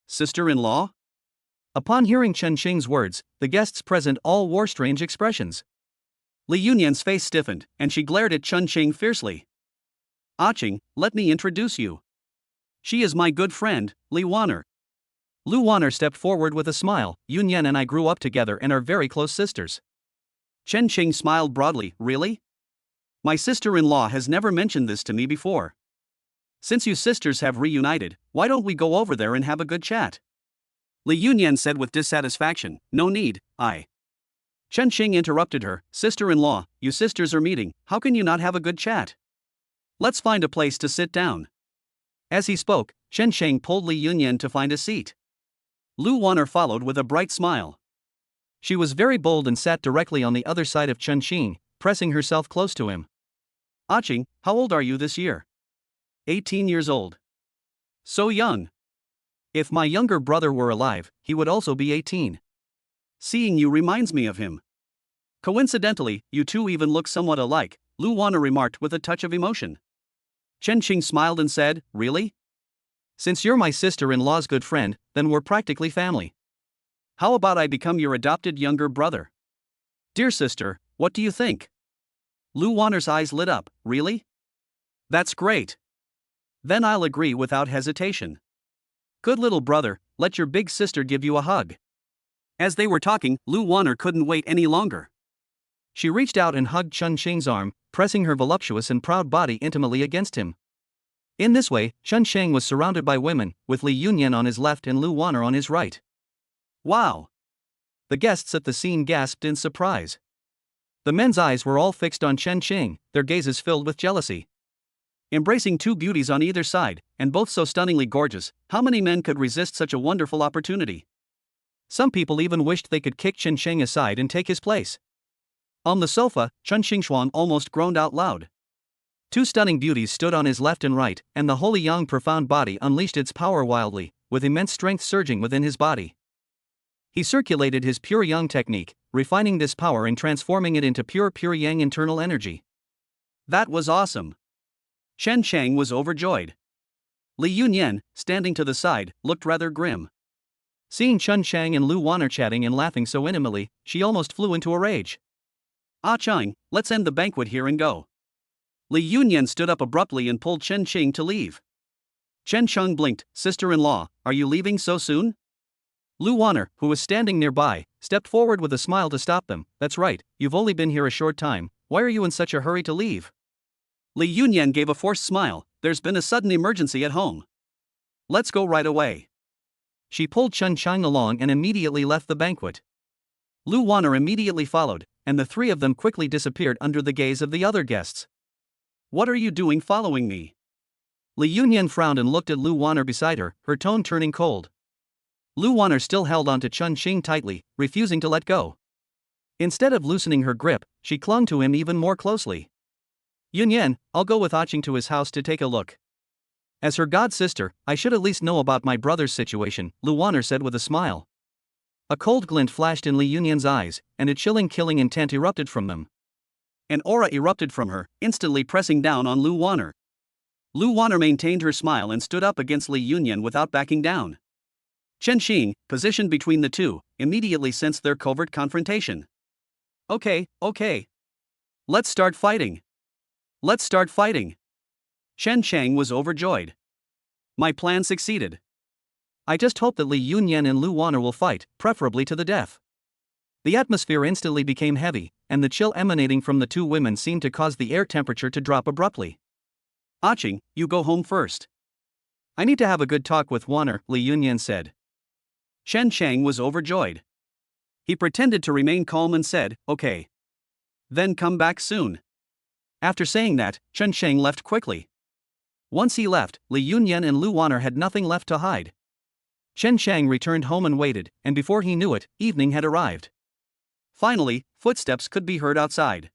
Sister-in-law?" Upon hearing Chen Qing's words, the guests present all wore strange expressions. Li Yunyan's face stiffened, and she glared at Chen Qing fiercely. "Qing, let me introduce you. She is my good friend, Li Wanner." Lu Wanner stepped forward with a smile. "Yunyan and I grew up together and are very close sisters." Chen Qing smiled broadly. "Really? My sister-in-law has never mentioned this to me before. Since you sisters have reunited, why don't we go over there and have a good chat?" Li Yunyan said with dissatisfaction. "No need, Chen Qing interrupted her. "Sister-in-law, you sisters are meeting, how can you not have a good chat? Let's find a place to sit down." As he spoke, Chen Qing pulled Li Yunyan to find a seat. Lu Wanner followed with a bright smile. She was very bold and sat directly on the other side of Chen Qing, pressing herself close to him. "Qing, how old are you this year?" 18 years old. "So young. If my younger brother were alive, he would also be 18. Seeing you reminds me of him. Coincidentally, you two even look somewhat alike," Lu Wanner remarked with a touch of emotion. Chen Qing smiled and said, "Really? Since you're my sister-in-law's good friend, then we're practically family. How about I become your adopted younger brother? Dear sister, what do you think?" Lu Wanner's eyes lit up. "Really? That's great. Then I'll agree without hesitation. Good little brother, let your big sister give you a hug." As they were talking, Lu Wanner couldn't wait any longer. She reached out and hugged Chen Qing's arm, pressing her voluptuous and proud body intimately against him. In this way, Chen Qing was surrounded by women, with Li Yunyan on his left and Lu Wanner on his right. "Wow!" The guests at the scene gasped in surprise. The men's eyes were all fixed on Chen Qing, their gazes filled with jealousy. Embracing two beauties on either side, and both so stunningly gorgeous, how many men could resist such a wonderful opportunity? Some people even wished they could kick Chen Qing aside and take his place. On the sofa, Chen Xingxuan almost groaned out loud. Two stunning beauties stood on his left and right, and the holy yang profound body unleashed its power wildly, with immense strength surging within his body. He circulated his pure yang technique, refining this power and transforming it into pure yang internal energy. That was awesome. Chen Chang was overjoyed. Li Yunyan, standing to the side, looked rather grim. Seeing Chen Chang and Lu Wanner chatting and laughing so intimately, she almost flew into a rage. Ah Chang, let's end the banquet here and go. Li Yunyan stood up abruptly and pulled Chen Ching to leave. Chen Cheng blinked. Sister-in-law, are you leaving so soon? Lu Wanner, who was standing nearby, stepped forward with a smile to stop them. That's right, you've only been here a short time, why are you in such a hurry to leave? Li Yunyan gave a forced smile. There's been a sudden emergency at home. Let's go right away. She pulled Chen Chang along and immediately left the banquet. Lu Wanner immediately followed, and the three of them quickly disappeared under the gaze of the other guests. What are you doing following me? Li Yunyan frowned and looked at Lu Wanner beside her, her tone turning cold. Lu Wanner still held on to Chen Xing tightly, refusing to let go. Instead of loosening her grip, she clung to him even more closely. Yunyan, I'll go with Aching to his house to take a look. As her god-sister, I should at least know about my brother's situation, Lu Wanner said with a smile. A cold glint flashed in Li Yunyan's eyes, and a chilling killing intent erupted from them. An aura erupted from her, instantly pressing down on Lu Wanner. Lu Wanner maintained her smile and stood up against Li Yunyan without backing down. Chen Xing, positioned between the two, immediately sensed their covert confrontation. Okay. Let's start fighting. Chen Chang was overjoyed. My plan succeeded. I just hope that Li Yunyan and Lu Wanner will fight, preferably to the death. The atmosphere instantly became heavy, and the chill emanating from the two women seemed to cause the air temperature to drop abruptly. Aching, you go home first. I need to have a good talk with Wanner, Li Yunyan said. Chen Chang was overjoyed. He pretended to remain calm and said, okay. Then come back soon. After saying that, Chen Chang left quickly. Once he left, Li Yunyan and Lu Wanner had nothing left to hide. Chen Chang returned home and waited, and before he knew it, evening had arrived. Finally, footsteps could be heard outside.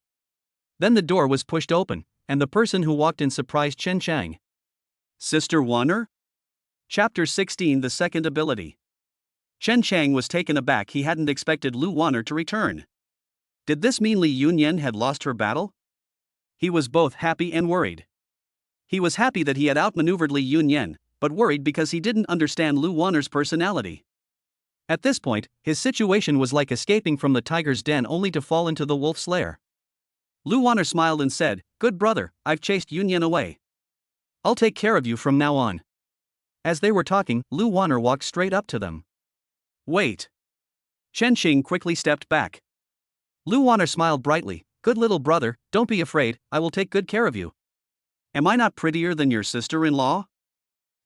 Then the door was pushed open, and the person who walked in surprised Chen Chang. Sister Wanner? Chapter 16 The Second Ability. Chen Chang was taken aback. He hadn't expected Lu Wanner to return. Did this mean Li Yunyan had lost her battle? He was both happy and worried. He was happy that he had outmaneuvered Li Yunyan, but worried because he didn't understand Lu Wanner's personality. At this point, his situation was like escaping from the tiger's den only to fall into the wolf's lair. Lu Wanner smiled and said, "Good brother, I've chased Yunyan away. I'll take care of you from now on." As they were talking, Lu Wanner walked straight up to them. Wait. Chen Xing quickly stepped back. Lu Wanner smiled brightly. Good little brother, don't be afraid, I will take good care of you. Am I not prettier than your sister-in-law?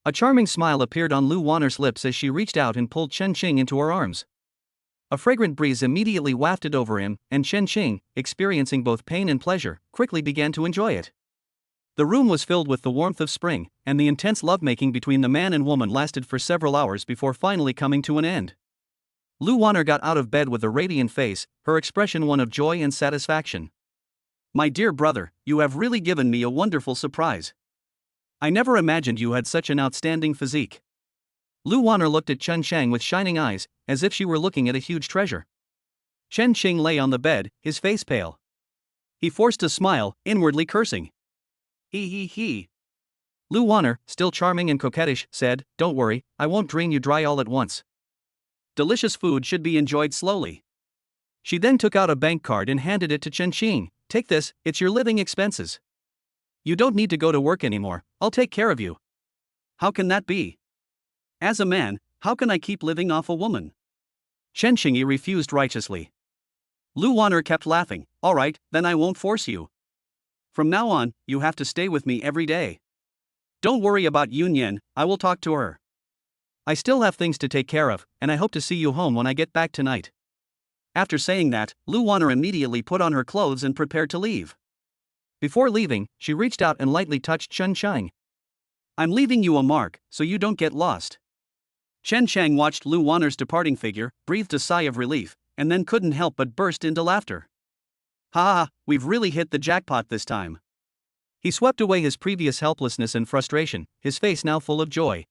A charming smile appeared on Lu Wanner's lips as she reached out and pulled Chen Xing into her arms. A fragrant breeze immediately wafted over him, and Chen Xing, experiencing both pain and pleasure, quickly began to enjoy it. The room was filled with the warmth of spring, and the intense lovemaking between the man and woman lasted for several hours before finally coming to an end. Lu Wanner got out of bed with a radiant face, her expression one of joy and satisfaction. My dear brother, you have really given me a wonderful surprise. I never imagined you had such an outstanding physique. Lu Wanner looked at Chen Chang with shining eyes, as if she were looking at a huge treasure. Chen Xing lay on the bed, his face pale. He forced a smile, inwardly cursing. He. Lu Wanner, still charming and coquettish, said, "Don't worry, I won't drain you dry all at once. Delicious food should be enjoyed slowly." She then took out a bank card and handed it to Chen Xing. "Take this, it's your living expenses. You don't need to go to work anymore, I'll take care of you." How can that be? As a man, how can I keep living off a woman? Chen Xing refused righteously. Lu Wanner kept laughing. All right, then I won't force you. From now on, you have to stay with me every day. Don't worry about Yunyan, I will talk to her. I still have things to take care of, and I hope to see you home when I get back tonight. After saying that, Lu Wanner immediately put on her clothes and prepared to leave. Before leaving, she reached out and lightly touched Chen Chang. I'm leaving you a mark, so you don't get lost. Chen Chang watched Lu Wanner's departing figure, breathed a sigh of relief, and then couldn't help but burst into laughter. Ha, we've really hit the jackpot this time. He swept away his previous helplessness and frustration, his face now full of joy.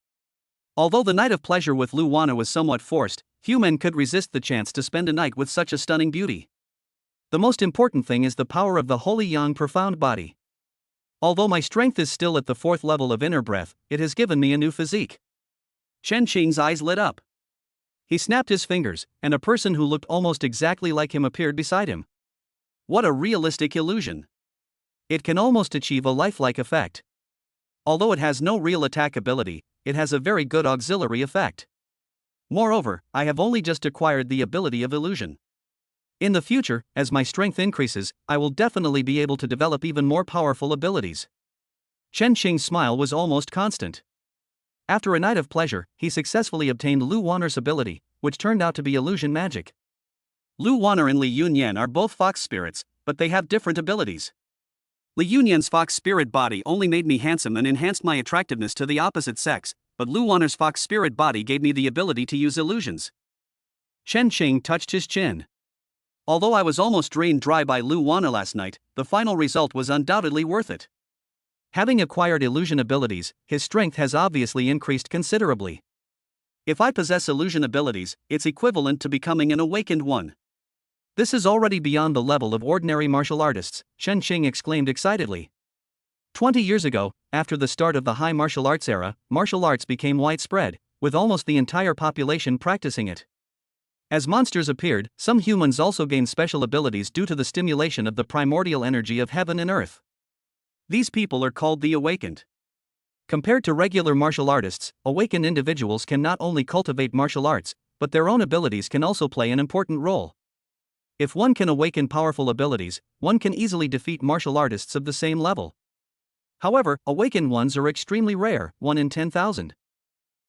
Although the night of pleasure with Lu Wanner was somewhat forced, few men could resist the chance to spend a night with such a stunning beauty. The most important thing is the power of the holy yang profound body. Although my strength is still at the 4th level of inner breath, it has given me a new physique. Chen Qing's eyes lit up. He snapped his fingers, and a person who looked almost exactly like him appeared beside him. What a realistic illusion. It can almost achieve a lifelike effect. Although it has no real attack ability, it has a very good auxiliary effect. Moreover, I have only just acquired the ability of illusion. In the future, as my strength increases, I will definitely be able to develop even more powerful abilities. Chen Qing's smile was almost constant. After a night of pleasure, he successfully obtained Lu Wanner's ability, which turned out to be illusion magic. Lu Wanner and Li Yunyan are both fox spirits, but they have different abilities. Li Yunyan's fox spirit body only made me handsome and enhanced my attractiveness to the opposite sex, but Lu Wanner's fox spirit body gave me the ability to use illusions. Chen Qing touched his chin. Although I was almost drained dry by Lu Wanner last night, the final result was undoubtedly worth it. Having acquired illusion abilities, his strength has obviously increased considerably. If I possess illusion abilities, it's equivalent to becoming an awakened one. This is already beyond the level of ordinary martial artists, Chen Qing exclaimed excitedly. 20 years ago, after the start of the high martial arts era, martial arts became widespread, with almost the entire population practicing it. As monsters appeared, some humans also gained special abilities due to the stimulation of the primordial energy of heaven and earth. These people are called the awakened. Compared to regular martial artists, awakened individuals can not only cultivate martial arts, but their own abilities can also play an important role. If one can awaken powerful abilities, one can easily defeat martial artists of the same level. However, awakened ones are extremely rare, 1 in 10,000.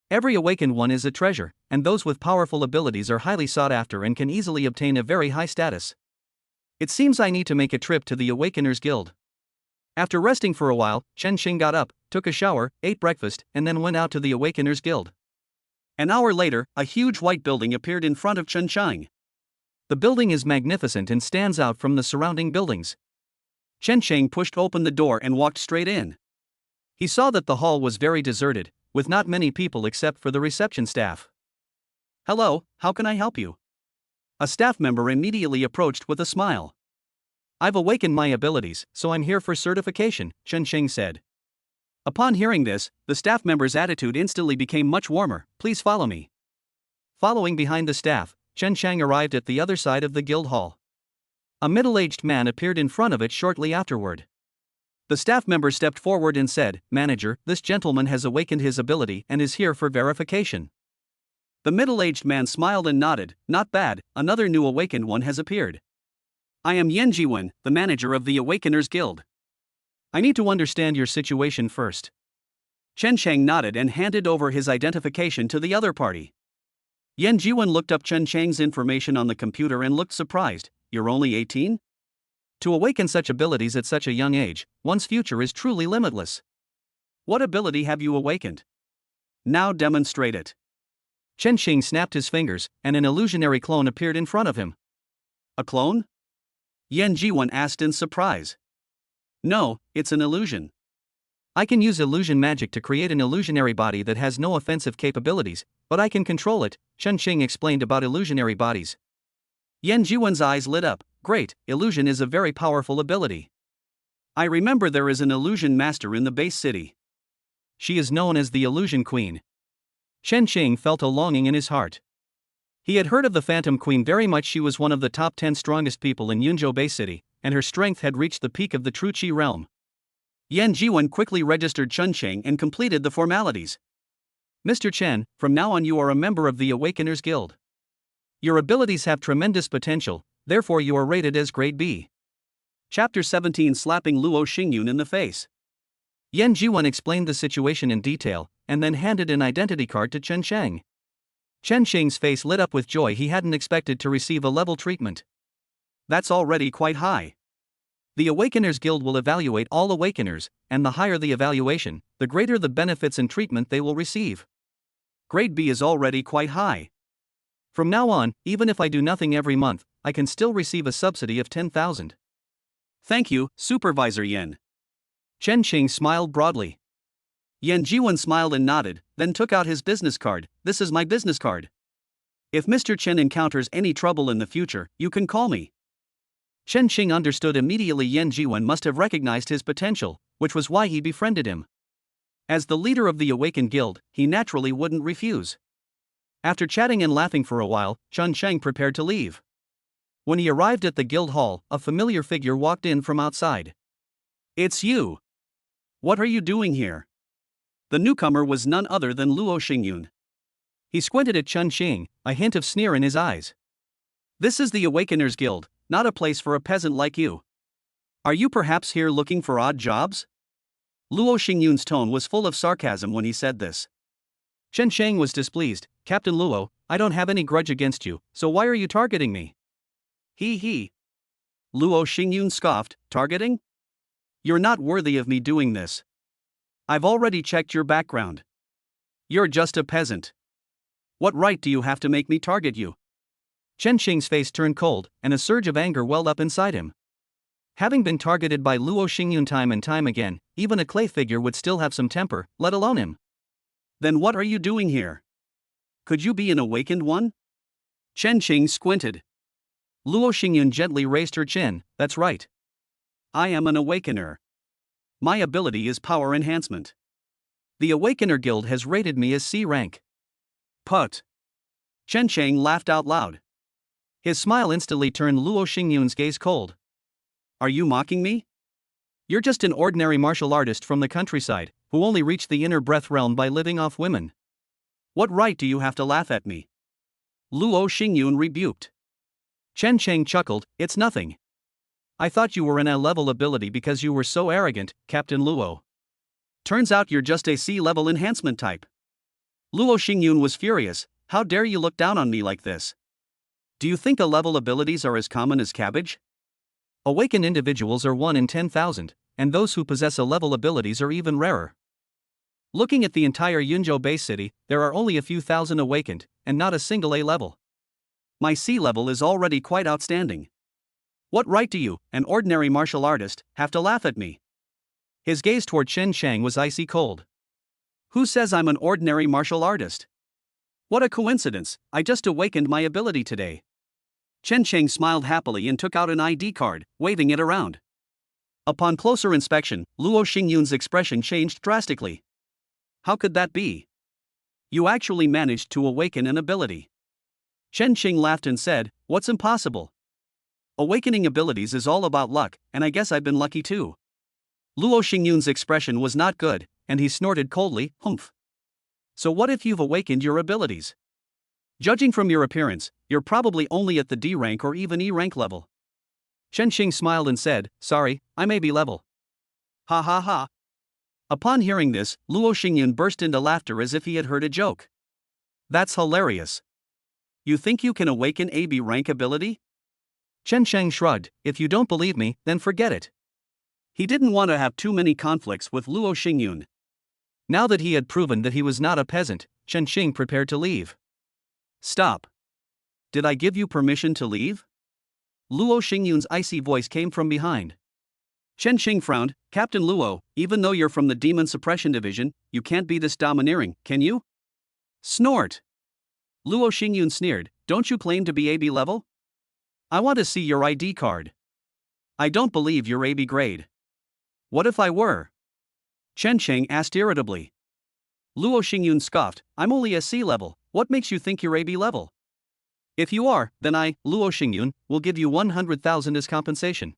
Every awakened one is a treasure, and those with powerful abilities are highly sought after and can easily obtain a very high status. It seems I need to make a trip to the Awakeners Guild. After resting for a while, Chen Qing got up, took a shower, ate breakfast, and then went out to the Awakeners Guild. An hour later, a huge white building appeared in front of Chen Qing. The building is magnificent and stands out from the surrounding buildings. Chen Qing pushed open the door and walked straight in. He saw that the hall was very deserted, with not many people except for the reception staff. "Hello, how can I help you?" A staff member immediately approached with a smile. "I've awakened my abilities, so I'm here for certification," Chen Qing said. Upon hearing this, the staff member's attitude instantly became much warmer. "Please follow me." Following behind the staff, Chen Qing arrived at the other side of the guild hall. A middle-aged man appeared in front of it shortly afterward. The staff member stepped forward and said, "Manager, this gentleman has awakened his ability and is here for verification." The middle-aged man smiled and nodded. "Not bad, another new awakened one has appeared. I am Yan Jiwen, the manager of the Awakeners Guild. I need to understand your situation first." Chen Qing nodded and handed over his identification to the other party. Yan Jiwen looked up Chen Qing's information on the computer and looked surprised. "You're only 18? To awaken such abilities at such a young age, one's future is truly limitless. What ability have you awakened? Now demonstrate it." Chen Qing snapped his fingers, and an illusionary clone appeared in front of him. "A clone?" Yan Jiwen asked in surprise. "No, it's an illusion. I can use illusion magic to create an illusionary body that has no offensive capabilities, but I can control it," Chen Qing explained about illusionary bodies. Yan Jiwen's eyes lit up. "Great, illusion is a very powerful ability. I remember there is an illusion master in the base city. She is known as the Illusion Queen." Chen Qing felt a longing in his heart. He had heard of the Phantom Queen very much. She was one of the top 10 strongest people in Yunzhou Base City, and her strength had reached the peak of the True Qi realm. Yan Jiwen quickly registered Chen Qing and completed the formalities. "Mr. Chen, from now on you are a member of the Awakeners Guild. Your abilities have tremendous potential, therefore you are rated as Grade B." Chapter 17 Slapping Luo Xingyun in the face. Yan Jiwen explained the situation in detail, and then handed an identity card to Chen Qing. Chen Qing's face lit up with joy. He hadn't expected to receive a level treatment. That's already quite high. The Awakeners Guild will evaluate all awakeners, and the higher the evaluation, the greater the benefits and treatment they will receive. Grade B is already quite high. From now on, even if I do nothing every month, I can still receive a subsidy of 10,000. Thank you, Supervisor Yan. Chen Qing smiled broadly. Yan Jiwen smiled and nodded, then took out his business card. "This is my business card. If Mr. Chen encounters any trouble in the future, you can call me." Chen Qing understood immediately Yan Jiwen must have recognized his potential. which was why he befriended him. As the leader of the Awakened Guild, he naturally wouldn't refuse. After chatting and laughing for a while, Chen Sheng prepared to leave. When he arrived at the guild hall, a familiar figure walked in from outside. "It's you! What are you doing here?" The newcomer was none other than Luo Xingyun. He squinted at Chen Xing, a hint of sneer in his eyes. "This is the Awakeners Guild, not a place for a peasant like you. Are you perhaps here looking for odd jobs?" Luo Xingyun's tone was full of sarcasm when he said this. Chen Sheng was displeased. "Captain Luo, I don't have any grudge against you, so why are you targeting me?" He. Luo Xingyun scoffed. "Targeting? You're not worthy of me doing this. I've already checked your background. You're just a peasant. What right do you have to make me target you?" Chen Xing's face turned cold, and a surge of anger welled up inside him. Having been targeted by Luo Xingyun time and time again, even a clay figure would still have some temper, let alone him. "Then what are you doing here? Could you be an awakened one?" Chen Xing squinted. Luo Xingyun gently raised her chin. "That's right. I am an awakener. My ability is power enhancement. The Awakener Guild has rated me as C rank." "Put." Chen Sheng laughed out loud. His smile instantly turned Luo Xingyun's gaze cold. "Are you mocking me? You're just an ordinary martial artist from the countryside, who only reached the inner breath realm by living off women. What right do you have to laugh at me?" Luo Xingyun rebuked. Chen Sheng chuckled. "It's nothing. I thought you were an A-level ability because you were so arrogant, Captain Luo. Turns out you're just a C-level enhancement type." Luo Xingyun was furious. "How dare you look down on me like this? Do you think A-level abilities are as common as cabbage? Awakened individuals are 1 in 10,000, and those who possess A-level abilities are even rarer. Looking at the entire Yunzhou base city, there are only a few thousand awakened, and not a single A-level. My C-level is already quite outstanding. What right do you, an ordinary martial artist, have to laugh at me?" His gaze toward Chen Sheng was icy cold. "Who says I'm an ordinary martial artist? What a coincidence, I just awakened my ability today." Chen Sheng smiled happily and took out an ID card, waving it around. Upon closer inspection, Luo Xingyun's expression changed drastically. "How could that be? You actually managed to awaken an ability." Chen Xing laughed and said, "What's impossible? Awakening abilities is all about luck, and I guess I've been lucky too." Luo Xingyun's expression was not good, and he snorted coldly, "Humph. So what if you've awakened your abilities? Judging from your appearance, you're probably only at the D rank or even E rank level." Chen Xing smiled and said, "Sorry, I may be level." "Ha ha ha." Upon hearing this, Luo Xingyun burst into laughter as if he had heard a joke. "That's hilarious. You think you can awaken a B rank ability?" Chen Sheng shrugged. "If you don't believe me, then forget it." He didn't want to have too many conflicts with Luo Xingyun. Now that he had proven that he was not a peasant, Chen Xing prepared to leave. "Stop. Did I give you permission to leave?" Luo Xingyun's icy voice came from behind. Chen Xing frowned. "Captain Luo, even though you're from the Demon Suppression Division, you can't be this domineering, can you?" Snort. Luo Xingyun sneered. "Don't you claim to be AB level? I want to see your ID card. I don't believe you're AB grade." "What if I were?" Chen Sheng asked irritably. Luo Xingyun scoffed. "I'm only a C level, what makes you think you're AB level? If you are, then I, Luo Xingyun, will give you 100,000 as compensation."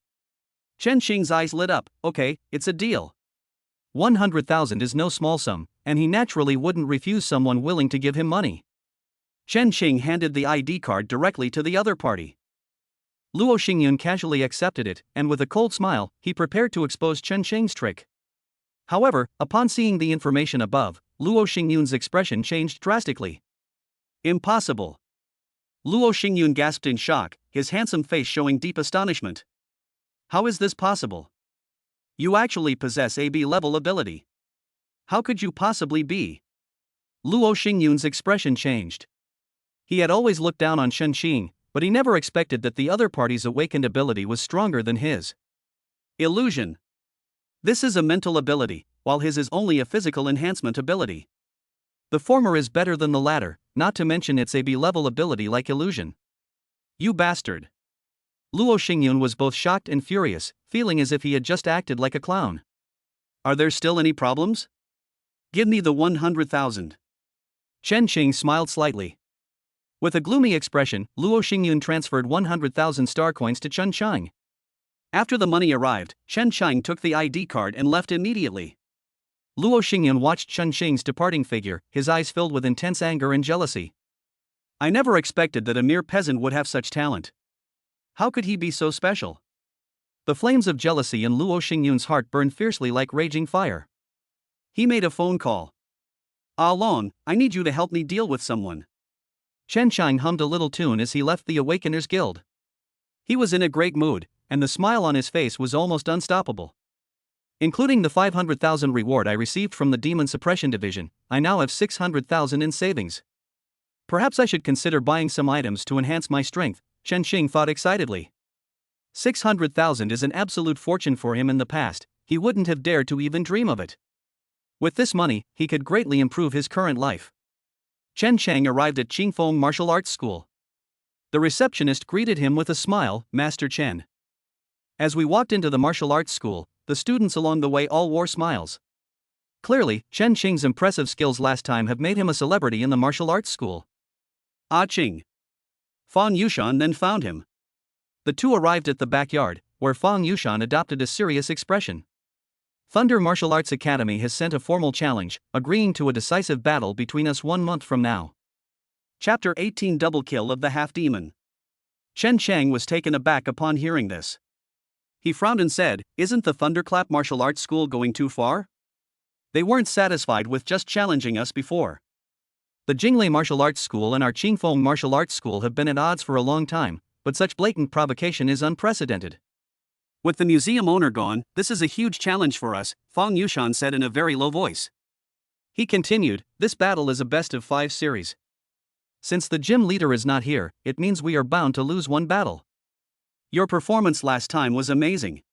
Chen Xing's eyes lit up. "Okay, it's a deal." 100,000 is no small sum, and he naturally wouldn't refuse someone willing to give him money. Chen Xing handed the ID card directly to the other party. Luo Xingyun casually accepted it, and with a cold smile, he prepared to expose Chen Xing's trick. However, upon seeing the information above, Luo Xingyun's expression changed drastically. "Impossible." Luo Xingyun gasped in shock, his handsome face showing deep astonishment. "How is this possible? You actually possess AB level ability. How could you possibly be?" Luo Xingyun's expression changed. He had always looked down on Chen Xing, but he never expected that the other party's awakened ability was stronger than his. Illusion. This is a mental ability, while his is only a physical enhancement ability. The former is better than the latter, not to mention its AB level ability like illusion. "You bastard." Luo Xingyun was both shocked and furious, feeling as if he had just acted like a clown. Are there still any problems? Give me the 100,000. Chen Qing smiled slightly. With a gloomy expression, Luo Xingyun transferred 100,000 star coins to Chen Chang. After the money arrived, Chen Chang took the ID card and left immediately. Luo Xingyun watched Chen Qing's departing figure, his eyes filled with intense anger and jealousy. I never expected that a mere peasant would have such talent. How could he be so special? The flames of jealousy in Luo Xingyun's heart burned fiercely like raging fire. He made a phone call. Long, I need you to help me deal with someone. Chen Chang hummed a little tune as he left the Awakeners Guild. He was in a great mood, and the smile on his face was almost unstoppable. Including the 500,000 reward I received from the Demon Suppression Division, I now have 600,000 in savings. Perhaps I should consider buying some items to enhance my strength, Chen Xing thought excitedly. 600,000 is an absolute fortune for him in the past, he wouldn't have dared to even dream of it. With this money, he could greatly improve his current life. Chen Chang arrived at Qingfeng Martial Arts School. The receptionist greeted him with a smile, Master Chen. As we walked into the martial arts school, the students along the way all wore smiles. Clearly, Chen Qing's impressive skills last time have made him a celebrity in the martial arts school. Ah Qing. Fang Yushan then found him. The two arrived at the backyard, where Fang Yushan adopted a serious expression. Thunder Martial Arts Academy has sent a formal challenge, agreeing to a decisive battle between us 1 month from now. Chapter 18 Double Kill of the Half-Demon. Chen Chang was taken aback upon hearing this. He frowned and said, "Isn't the Thunderclap Martial Arts School going too far? They weren't satisfied with just challenging us before." The Jinglei Martial Arts School and our Qingfeng Martial Arts School have been at odds for a long time, but such blatant provocation is unprecedented. With the museum owner gone, this is a huge challenge for us, Fang Yushan said in a very low voice. He continued, "This battle is a best-of-5 series. Since the gym leader is not here, it means we are bound to lose one battle. Your performance last time was amazing.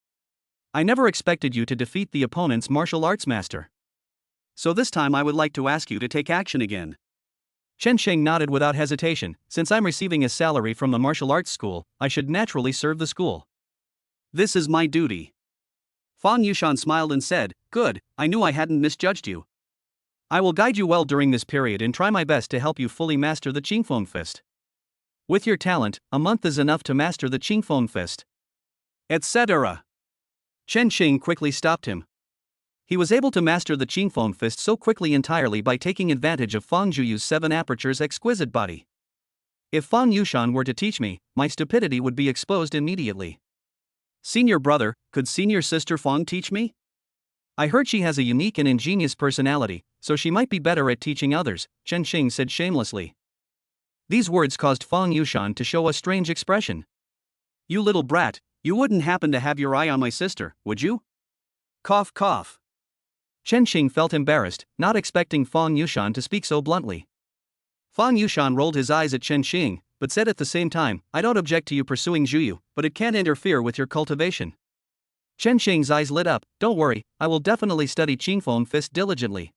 I never expected you to defeat the opponent's martial arts master. So this time I would like to ask you to take action again." Chen Sheng nodded without hesitation. "Since I'm receiving a salary from the martial arts school, I should naturally serve the school. This is my duty." Fang Yushan smiled and said, "Good, I knew I hadn't misjudged you. I will guide you well during this period and try my best to help you fully master the Qingfeng Fist. With your talent, a month is enough to master the Qingfeng Fist." Etc. Chen Xing quickly stopped him. He was able to master the Qingfeng Fist so quickly entirely by taking advantage of Fang Zhuyu's 7 apertures exquisite body. If Fang Yushan were to teach me, my stupidity would be exposed immediately. "Senior brother, could senior sister Fang teach me?" "I heard she has a unique and ingenious personality, so she might be better at teaching others," Chen Xing said shamelessly. These words caused Fang Yushan to show a strange expression. "You little brat, you wouldn't happen to have your eye on my sister, would you?" Cough cough. Chen Xing felt embarrassed, not expecting Fang Yushan to speak so bluntly. Fang Yushan rolled his eyes at Chen Xing, but said at the same time, "I don't object to you pursuing Zhuyu, but it can't interfere with your cultivation." Chen Xing's eyes lit up. "Don't worry, I will definitely study Qingfeng Fist diligently."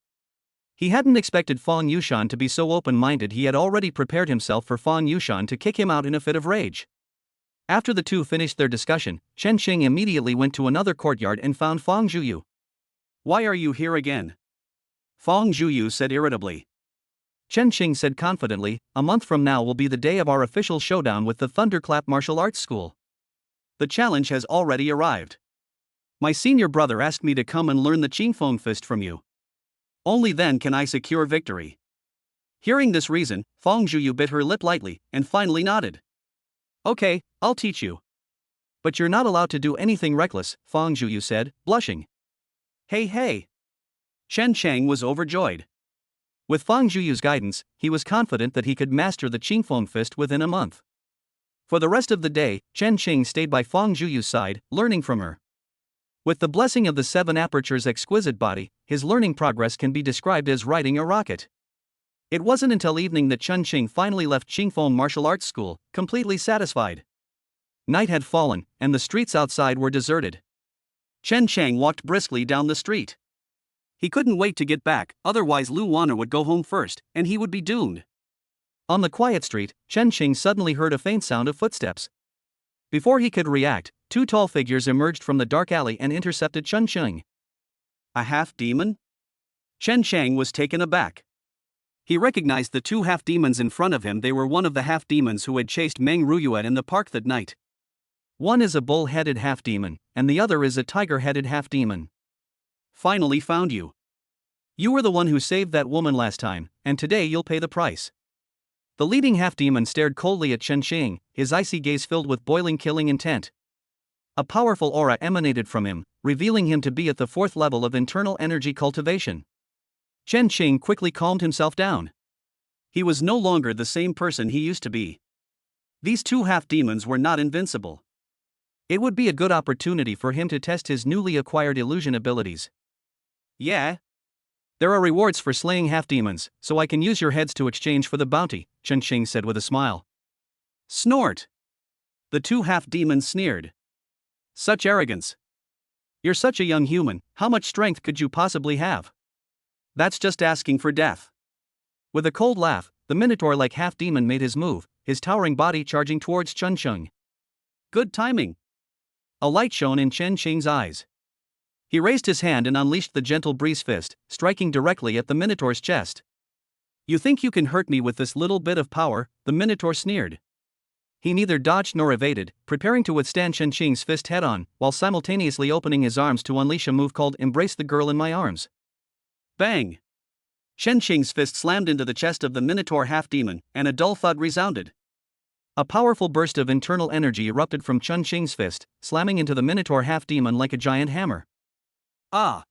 He hadn't expected Fang Yushan to be so open-minded. He had already prepared himself for Fang Yushan to kick him out in a fit of rage. After the two finished their discussion, Chen Xing immediately went to another courtyard and found Fang Zhuyu. "Why are you here again?" Fang Zhuyu said irritably. Chen Xing said confidently, "A month from now will be the day of our official showdown with the Thunderclap Martial Arts School. The challenge has already arrived. My senior brother asked me to come and learn the Qingfeng Fist from you. Only then can I secure victory." Hearing this reason, Fang Zhuyu bit her lip lightly, and finally nodded. "Okay, I'll teach you. But you're not allowed to do anything reckless," Fang Zhuyu said, blushing. Hey! Chen Chang was overjoyed. With Fang Zhuyu's guidance, he was confident that he could master the Qingfeng Fist within a month. For the rest of the day, Chen Xing stayed by Fang Zhuyu's side, learning from her. With the blessing of the 7 apertures exquisite body, his learning progress can be described as riding a rocket. It wasn't until evening that Chen Xing finally left Qingfeng Martial Arts School, completely satisfied. Night had fallen, and the streets outside were deserted. Chen Chang walked briskly down the street. He couldn't wait to get back, otherwise Lu Wana would go home first, and he would be doomed. On the quiet street, Chen Xing suddenly heard a faint sound of footsteps. Before he could react, 2 tall figures emerged from the dark alley and intercepted Chen Xing. A half-demon? Chen Chang was taken aback. He recognized the two half-demons in front of him. They were one of the half-demons who had chased Meng Ruyue in the park that night. One is a bull-headed half-demon, and the other is a tiger-headed half-demon. Finally found you. You were the one who saved that woman last time, and today you'll pay the price. The leading half-demon stared coldly at Chen Xing, his icy gaze filled with boiling killing intent. A powerful aura emanated from him, revealing him to be at the 4th level of internal energy cultivation. Chen Xing quickly calmed himself down. He was no longer the same person he used to be. These two half-demons were not invincible. It would be a good opportunity for him to test his newly acquired illusion abilities. Yeah? There are rewards for slaying half-demons, so I can use your heads to exchange for the bounty, Chen Xing said with a smile. Snort! The two half-demons sneered. Such arrogance. You're such a young human, how much strength could you possibly have? That's just asking for death. With a cold laugh, the minotaur-like half-demon made his move, his towering body charging towards Chen Xing. Good timing. A light shone in Chen Xing's eyes. He raised his hand and unleashed the gentle breeze fist, striking directly at the minotaur's chest. You think you can hurt me with this little bit of power? The minotaur sneered. He neither dodged nor evaded, preparing to withstand Chen Xing's fist head-on, while simultaneously opening his arms to unleash a move called Embrace the Girl in My Arms. Bang! Chen Xing's fist slammed into the chest of the minotaur half-demon, and a dull thud resounded. A powerful burst of internal energy erupted from Chen Xing's fist, slamming into the minotaur half-demon like a giant hammer. Ah!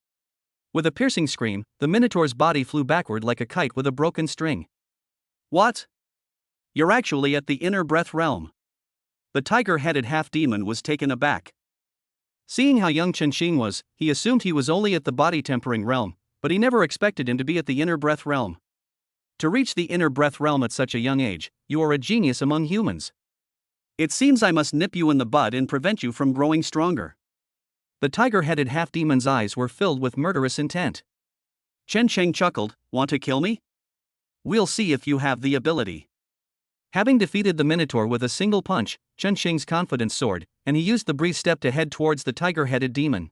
With a piercing scream, the minotaur's body flew backward like a kite with a broken string. What? You're actually at the inner breath realm. The tiger-headed half-demon was taken aback. Seeing how young Chen Xing was, he assumed he was only at the body-tempering realm, but he never expected him to be at the inner breath realm. To reach the inner breath realm at such a young age, you are a genius among humans. It seems I must nip you in the bud and prevent you from growing stronger. The tiger-headed half-demon's eyes were filled with murderous intent. Chen Cheng chuckled, want to kill me? We'll see if you have the ability. Having defeated the minotaur with a single punch, Chen Xing's confidence soared, and he used the breeze step to head towards the tiger-headed demon.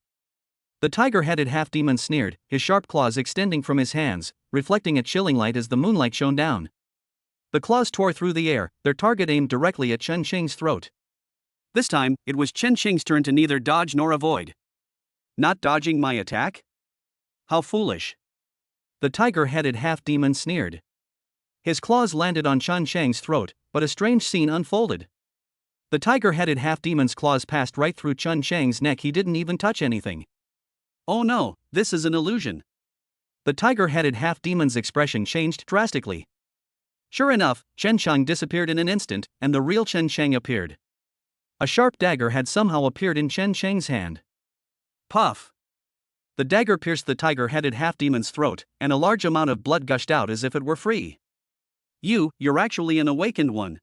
The tiger-headed half-demon sneered, his sharp claws extending from his hands, reflecting a chilling light as the moonlight shone down. The claws tore through the air, their target aimed directly at Chen Xing's throat. This time, it was Chen Xing's turn to neither dodge nor avoid. Not dodging my attack? How foolish. The tiger-headed half-demon sneered. His claws landed on Chen Xing's throat, but a strange scene unfolded. The tiger-headed half-demon's claws passed right through Chen Xing's neck. He didn't even touch anything. Oh no, this is an illusion. The tiger-headed half-demon's expression changed drastically. Sure enough, Chen Xing disappeared in an instant, and the real Chen Xing appeared. A sharp dagger had somehow appeared in Chen Xing's hand. Puff! The dagger pierced the tiger-headed half-demon's throat, and a large amount of blood gushed out as if it were free. You're actually an awakened one.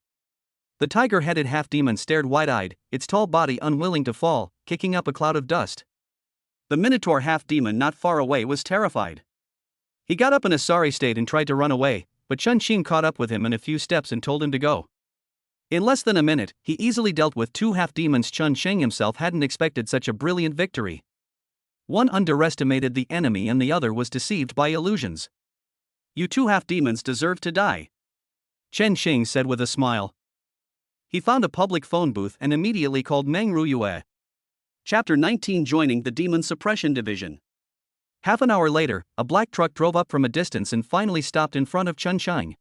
The tiger-headed half-demon stared wide-eyed, its tall body unwilling to fall, kicking up a cloud of dust. The minotaur half-demon not far away was terrified. He got up in a sorry state and tried to run away, but Chen Xing caught up with him in a few steps and told him to go. In less than a minute, he easily dealt with two half-demons. Chen Xing himself hadn't expected such a brilliant victory. One underestimated the enemy and the other was deceived by illusions. You two half-demons deserve to die, Chen Xing said with a smile. He found a public phone booth and immediately called Meng Ruyue. Chapter 19, Joining the Demon Suppression Division. Half an hour later, a black truck drove up from a distance and finally stopped in front of Chen Xing.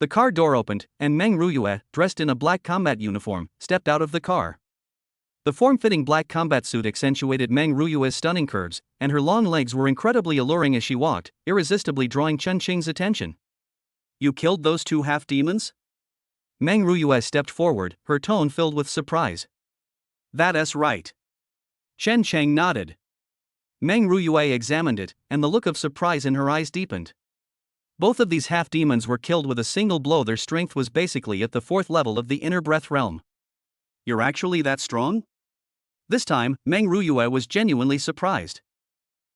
The car door opened, and Meng Ruyue, dressed in a black combat uniform, stepped out of the car. The form-fitting black combat suit accentuated Meng Ruyue's stunning curves, and her long legs were incredibly alluring as she walked, irresistibly drawing Chen Xing's attention. You killed those two half-demons? Meng Ruyue stepped forward, her tone filled with surprise. That's right. Chen Xing nodded. Meng Ruyue examined it, and the look of surprise in her eyes deepened. Both of these half-demons were killed with a single blow. Their strength was basically at the 4th level of the inner breath realm. You're actually that strong? This time, Meng Ruyue was genuinely surprised.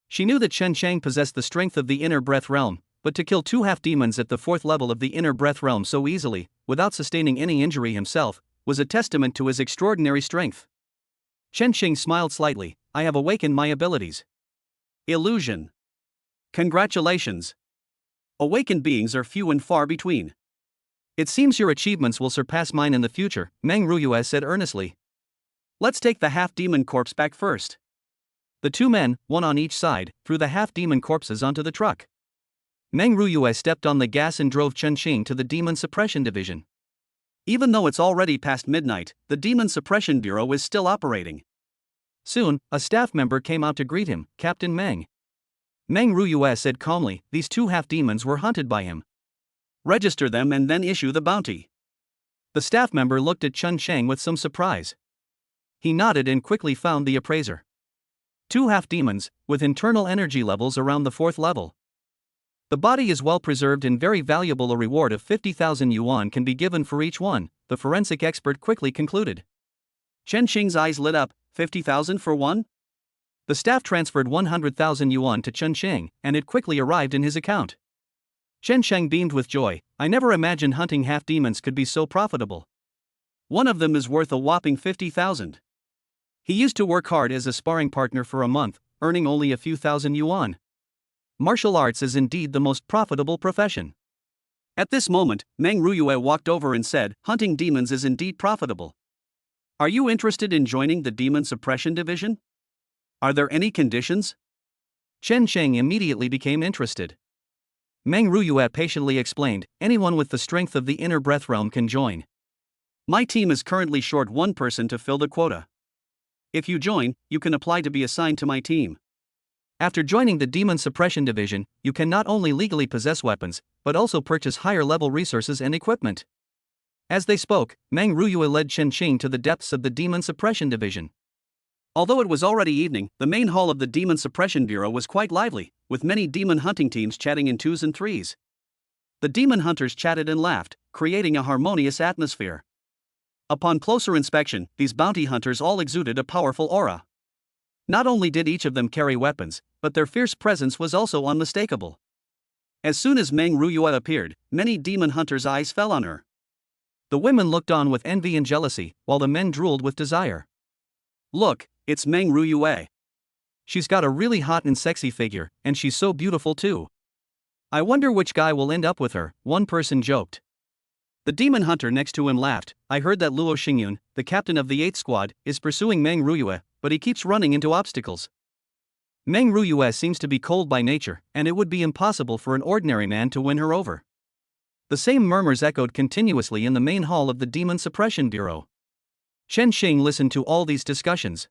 She knew that Chen Xing possessed the strength of the inner breath realm, but to kill two half-demons at the 4th level of the inner breath realm so easily, without sustaining any injury himself, was a testament to his extraordinary strength. Chen Xing smiled slightly. I have awakened my abilities. Illusion. Congratulations. Awakened beings are few and far between. It seems your achievements will surpass mine in the future, Meng Ruyue said earnestly. Let's take the half-demon corpse back first. The two men, one on each side, threw the half-demon corpses onto the truck. Meng Ruyue stepped on the gas and drove Chen Xing to the Demon Suppression Division. Even though it's already past midnight, the Demon Suppression Bureau is still operating. Soon, a staff member came out to greet him, Captain Meng. Meng Ruyue said calmly, these two half-demons were hunted by him. Register them and then issue the bounty. The staff member looked at Chen Sheng with some surprise. He nodded and quickly found the appraiser. Two half-demons, with internal energy levels around the 4th level. The body is well preserved and very valuable. A reward of 50,000 yuan can be given for each one, the forensic expert quickly concluded. Chen Xing's eyes lit up. 50,000 for one? The staff transferred 100,000 yuan to Chen Sheng, and it quickly arrived in his account. Chen Sheng beamed with joy. I never imagined hunting half-demons could be so profitable. One of them is worth a whopping 50,000. He used to work hard as a sparring partner for a month, earning only a few thousand yuan. Martial arts is indeed the most profitable profession. At this moment, Meng Ruyue walked over and said, hunting demons is indeed profitable. Are you interested in joining the Demon Suppression Division? Are there any conditions? Chen Sheng immediately became interested. Meng Ruyue patiently explained, anyone with the strength of the inner breath realm can join. My team is currently short one person to fill the quota. If you join, you can apply to be assigned to my team. After joining the Demon Suppression Division, you can not only legally possess weapons, but also purchase higher-level resources and equipment. As they spoke, Meng Ruyue led Chen Xing to the depths of the Demon Suppression Division. Although it was already evening, the main hall of the Demon Suppression Bureau was quite lively, with many demon hunting teams chatting in 2s and 3s. The demon hunters chatted and laughed, creating a harmonious atmosphere. Upon closer inspection, these bounty hunters all exuded a powerful aura. Not only did each of them carry weapons, but their fierce presence was also unmistakable. As soon as Meng Ruyue appeared, many demon hunters' eyes fell on her. The women looked on with envy and jealousy, while the men drooled with desire. Look, it's Meng Ruyue. She's got a really hot and sexy figure, and she's so beautiful too. I wonder which guy will end up with her, one person joked. The demon hunter next to him laughed. I heard that Luo Xingyun, the captain of the 8th squad, is pursuing Meng Ruyue, but he keeps running into obstacles. Meng Ruyue seems to be cold by nature, and it would be impossible for an ordinary man to win her over. The same murmurs echoed continuously in the main hall of the Demon Suppression Bureau. Chen Xing listened to all these discussions.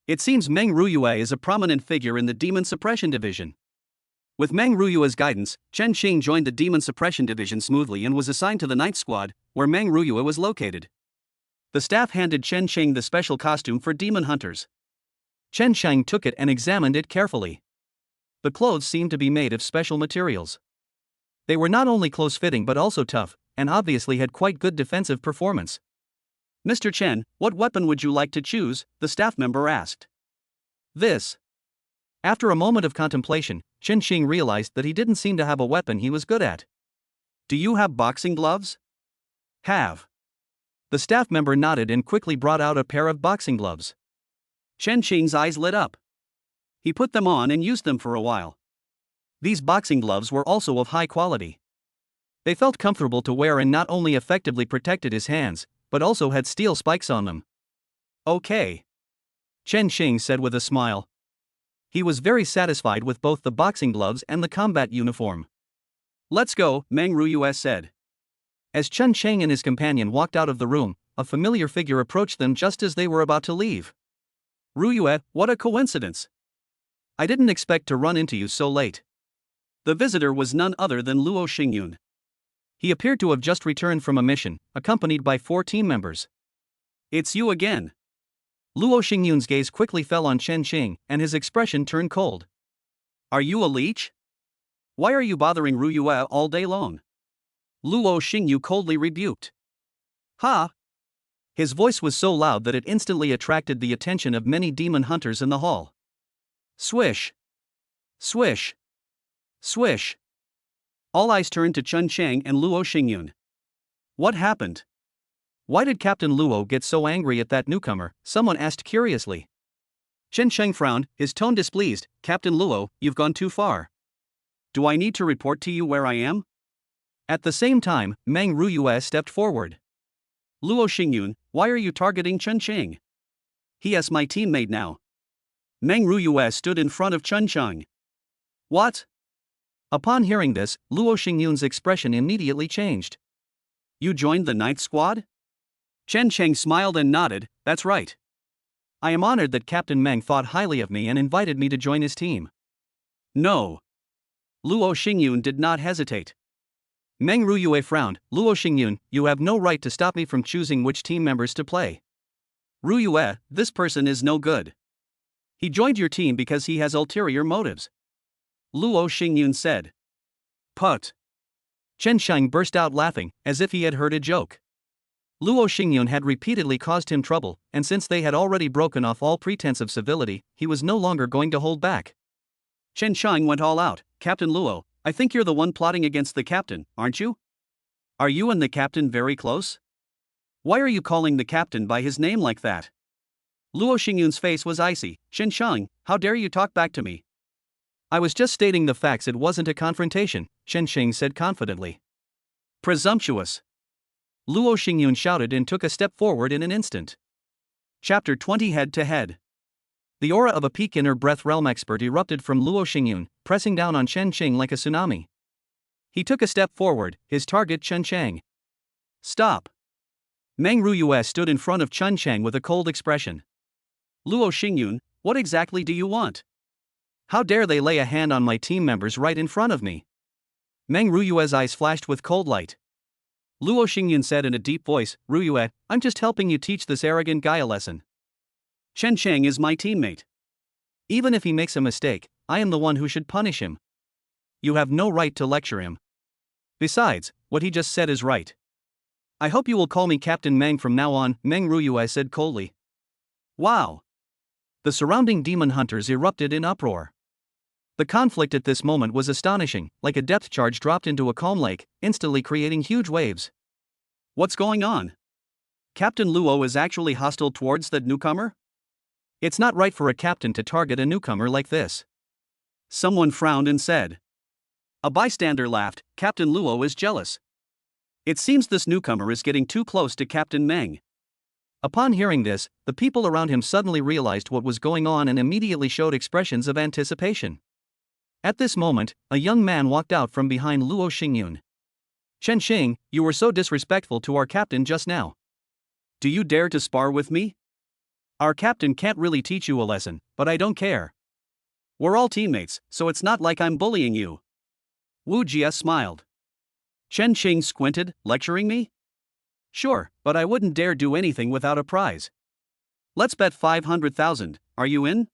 It seems Meng Ruyue is a prominent figure in the Demon Suppression Division. With Meng Ruyue's guidance, Chen Xing joined the Demon Suppression Division smoothly and was assigned to the 9th squad, where Meng Ruyue was located. The staff handed Chen Xing the special costume for demon hunters. Chen Xing took it and examined it carefully. The clothes seemed to be made of special materials. They were not only close-fitting but also tough, and obviously had quite good defensive performance. Mr. Chen, what weapon would you like to choose? The staff member asked. This. After a moment of contemplation, Chen Xing realized that he didn't seem to have a weapon he was good at. Do you have boxing gloves? Have. The staff member nodded and quickly brought out a pair of boxing gloves. Chen Xing's eyes lit up. He put them on and used them for a while. These boxing gloves were also of high quality. They felt comfortable to wear and not only effectively protected his hands, but also had steel spikes on them. Okay. Chen Xing said with a smile. He was very satisfied with both the boxing gloves and the combat uniform. Let's go, Meng Ruyue said. As Chen Xing and his companion walked out of the room, a familiar figure approached them just as they were about to leave. Ruyue, what a coincidence. I didn't expect to run into you so late. The visitor was none other than Luo Xingyun. He appeared to have just returned from a mission, accompanied by 4 team members. It's you again. Luo Xingyun's gaze quickly fell on Chen Xing, and his expression turned cold. Are you a leech? Why are you bothering Ruyue all day long? Luo Xingyu coldly rebuked. Ha! His voice was so loud that it instantly attracted the attention of many demon hunters in the hall. Swish! Swish! Swish! All eyes turned to Chen Chang and Luo Xingyun. What happened? Why did Captain Luo get so angry at that newcomer? Someone asked curiously. Chen Sheng frowned, his tone displeased. Captain Luo, you've gone too far. Do I need to report to you where I am? At the same time, Meng Ruyue stepped forward. Luo Xingyun, why are you targeting Chen Sheng? He is my teammate now. Meng Ruyue stood in front of Chen Sheng. What? Upon hearing this, Luo Xingyun's expression immediately changed. You joined the ninth squad? Chen Sheng smiled and nodded, that's right. I am honored that Captain Meng thought highly of me and invited me to join his team. No. Luo Xingyun did not hesitate. Meng Ruyue frowned. Luo Xingyun, you have no right to stop me from choosing which team members to play. Ruyue, this person is no good. He joined your team because he has ulterior motives. Luo Xingyun said. Put. Chen Sheng burst out laughing, as if he had heard a joke. Luo Xingyun had repeatedly caused him trouble, and since they had already broken off all pretense of civility, he was no longer going to hold back. Chen Sheng went all out. Captain Luo, I think you're the one plotting against the captain, aren't you? Are you and the captain very close? Why are you calling the captain by his name like that? Luo Xingyun's face was icy. Chen Sheng, how dare you talk back to me? I was just stating the facts, it wasn't a confrontation, Chen Sheng said confidently. Presumptuous. Luo Xingyun shouted and took a step forward in an instant. Chapter 20 Head to Head. The aura of a peak inner breath realm expert erupted from Luo Xingyun, pressing down on Chen Sheng like a tsunami. He took a step forward, his target Chen Sheng. Stop. Meng Ruyue stood in front of Chen Sheng with a cold expression. Luo Xingyun, what exactly do you want? How dare they lay a hand on my team members right in front of me? Meng Ruyue's eyes flashed with cold light. Luo Xingyun said in a deep voice, Ruyue, I'm just helping you teach this arrogant guy a lesson. Chen Sheng is my teammate. Even if he makes a mistake, I am the one who should punish him. You have no right to lecture him. Besides, what he just said is right. I hope you will call me Captain Meng from now on, Meng Ruyue said coldly. Wow. The surrounding demon hunters erupted in uproar. The conflict at this moment was astonishing, like a depth charge dropped into a calm lake, instantly creating huge waves. What's going on? Captain Luo is actually hostile towards that newcomer? It's not right for a captain to target a newcomer like this. Someone frowned and said. A bystander laughed, Captain Luo is jealous. It seems this newcomer is getting too close to Captain Meng. Upon hearing this, the people around him suddenly realized what was going on and immediately showed expressions of anticipation. At this moment, a young man walked out from behind Luo Xingyun. Chen Sheng, you were so disrespectful to our captain just now. Do you dare to spar with me? Our captain can't really teach you a lesson, but I don't care. We're all teammates, so it's not like I'm bullying you. Wu Jia smiled. Chen Sheng squinted, lecturing me? Sure, but I wouldn't dare do anything without a prize. Let's bet 500,000, are you in?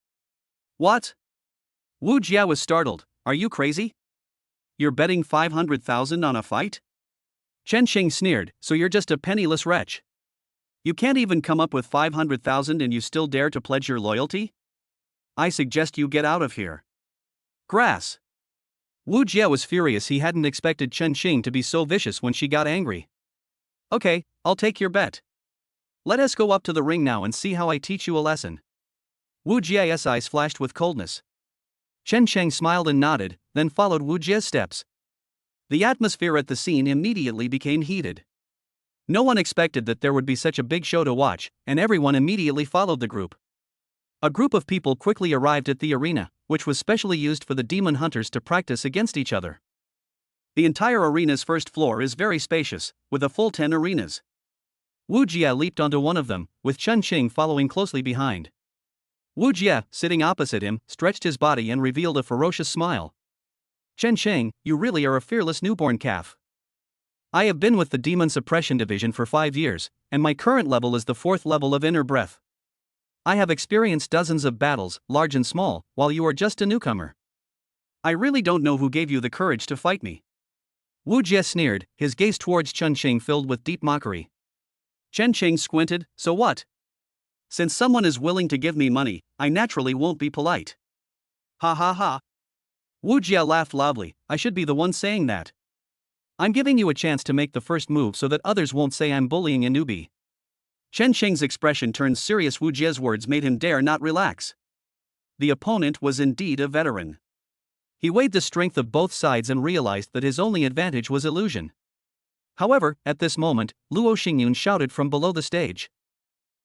What? Wu Jia was startled, are you crazy? You're betting 500,000 on a fight? Chen Sheng sneered, so you're just a penniless wretch. You can't even come up with 500,000 and you still dare to pledge your loyalty? I suggest you get out of here. Grass. Wu Jia was furious, he hadn't expected Chen Sheng to be so vicious when she got angry. Okay, I'll take your bet. Let us go up to the ring now and see how I teach you a lesson. Wu Jia's eyes flashed with coldness. Chen Sheng smiled and nodded, then followed Wu Jia's steps. The atmosphere at the scene immediately became heated. No one expected that there would be such a big show to watch, and everyone immediately followed the group. A group of people quickly arrived at the arena, which was specially used for the demon hunters to practice against each other. The entire arena's first floor is very spacious, with a full 10 arenas. Wu Jia leaped onto one of them, with Chen Sheng following closely behind. Wu Jia, sitting opposite him, stretched his body and revealed a ferocious smile. Chen Sheng, you really are a fearless newborn calf. I have been with the Demon Suppression Division for 5 years, and my current level is the 4th level of inner breath. I have experienced dozens of battles, large and small, while you are just a newcomer. I really don't know who gave you the courage to fight me. Wu Jia sneered, his gaze towards Chen Sheng filled with deep mockery. Chen Sheng squinted, so what? Since someone is willing to give me money, I naturally won't be polite. Ha ha ha. Wu Jia laughed loudly, I should be the one saying that. I'm giving you a chance to make the first move so that others won't say I'm bullying a newbie. Chen Sheng's expression turned serious. Wu Jia's words made him dare not relax. The opponent was indeed a veteran. He weighed the strength of both sides and realized that his only advantage was illusion. However, at this moment, Luo Xingyun shouted from below the stage.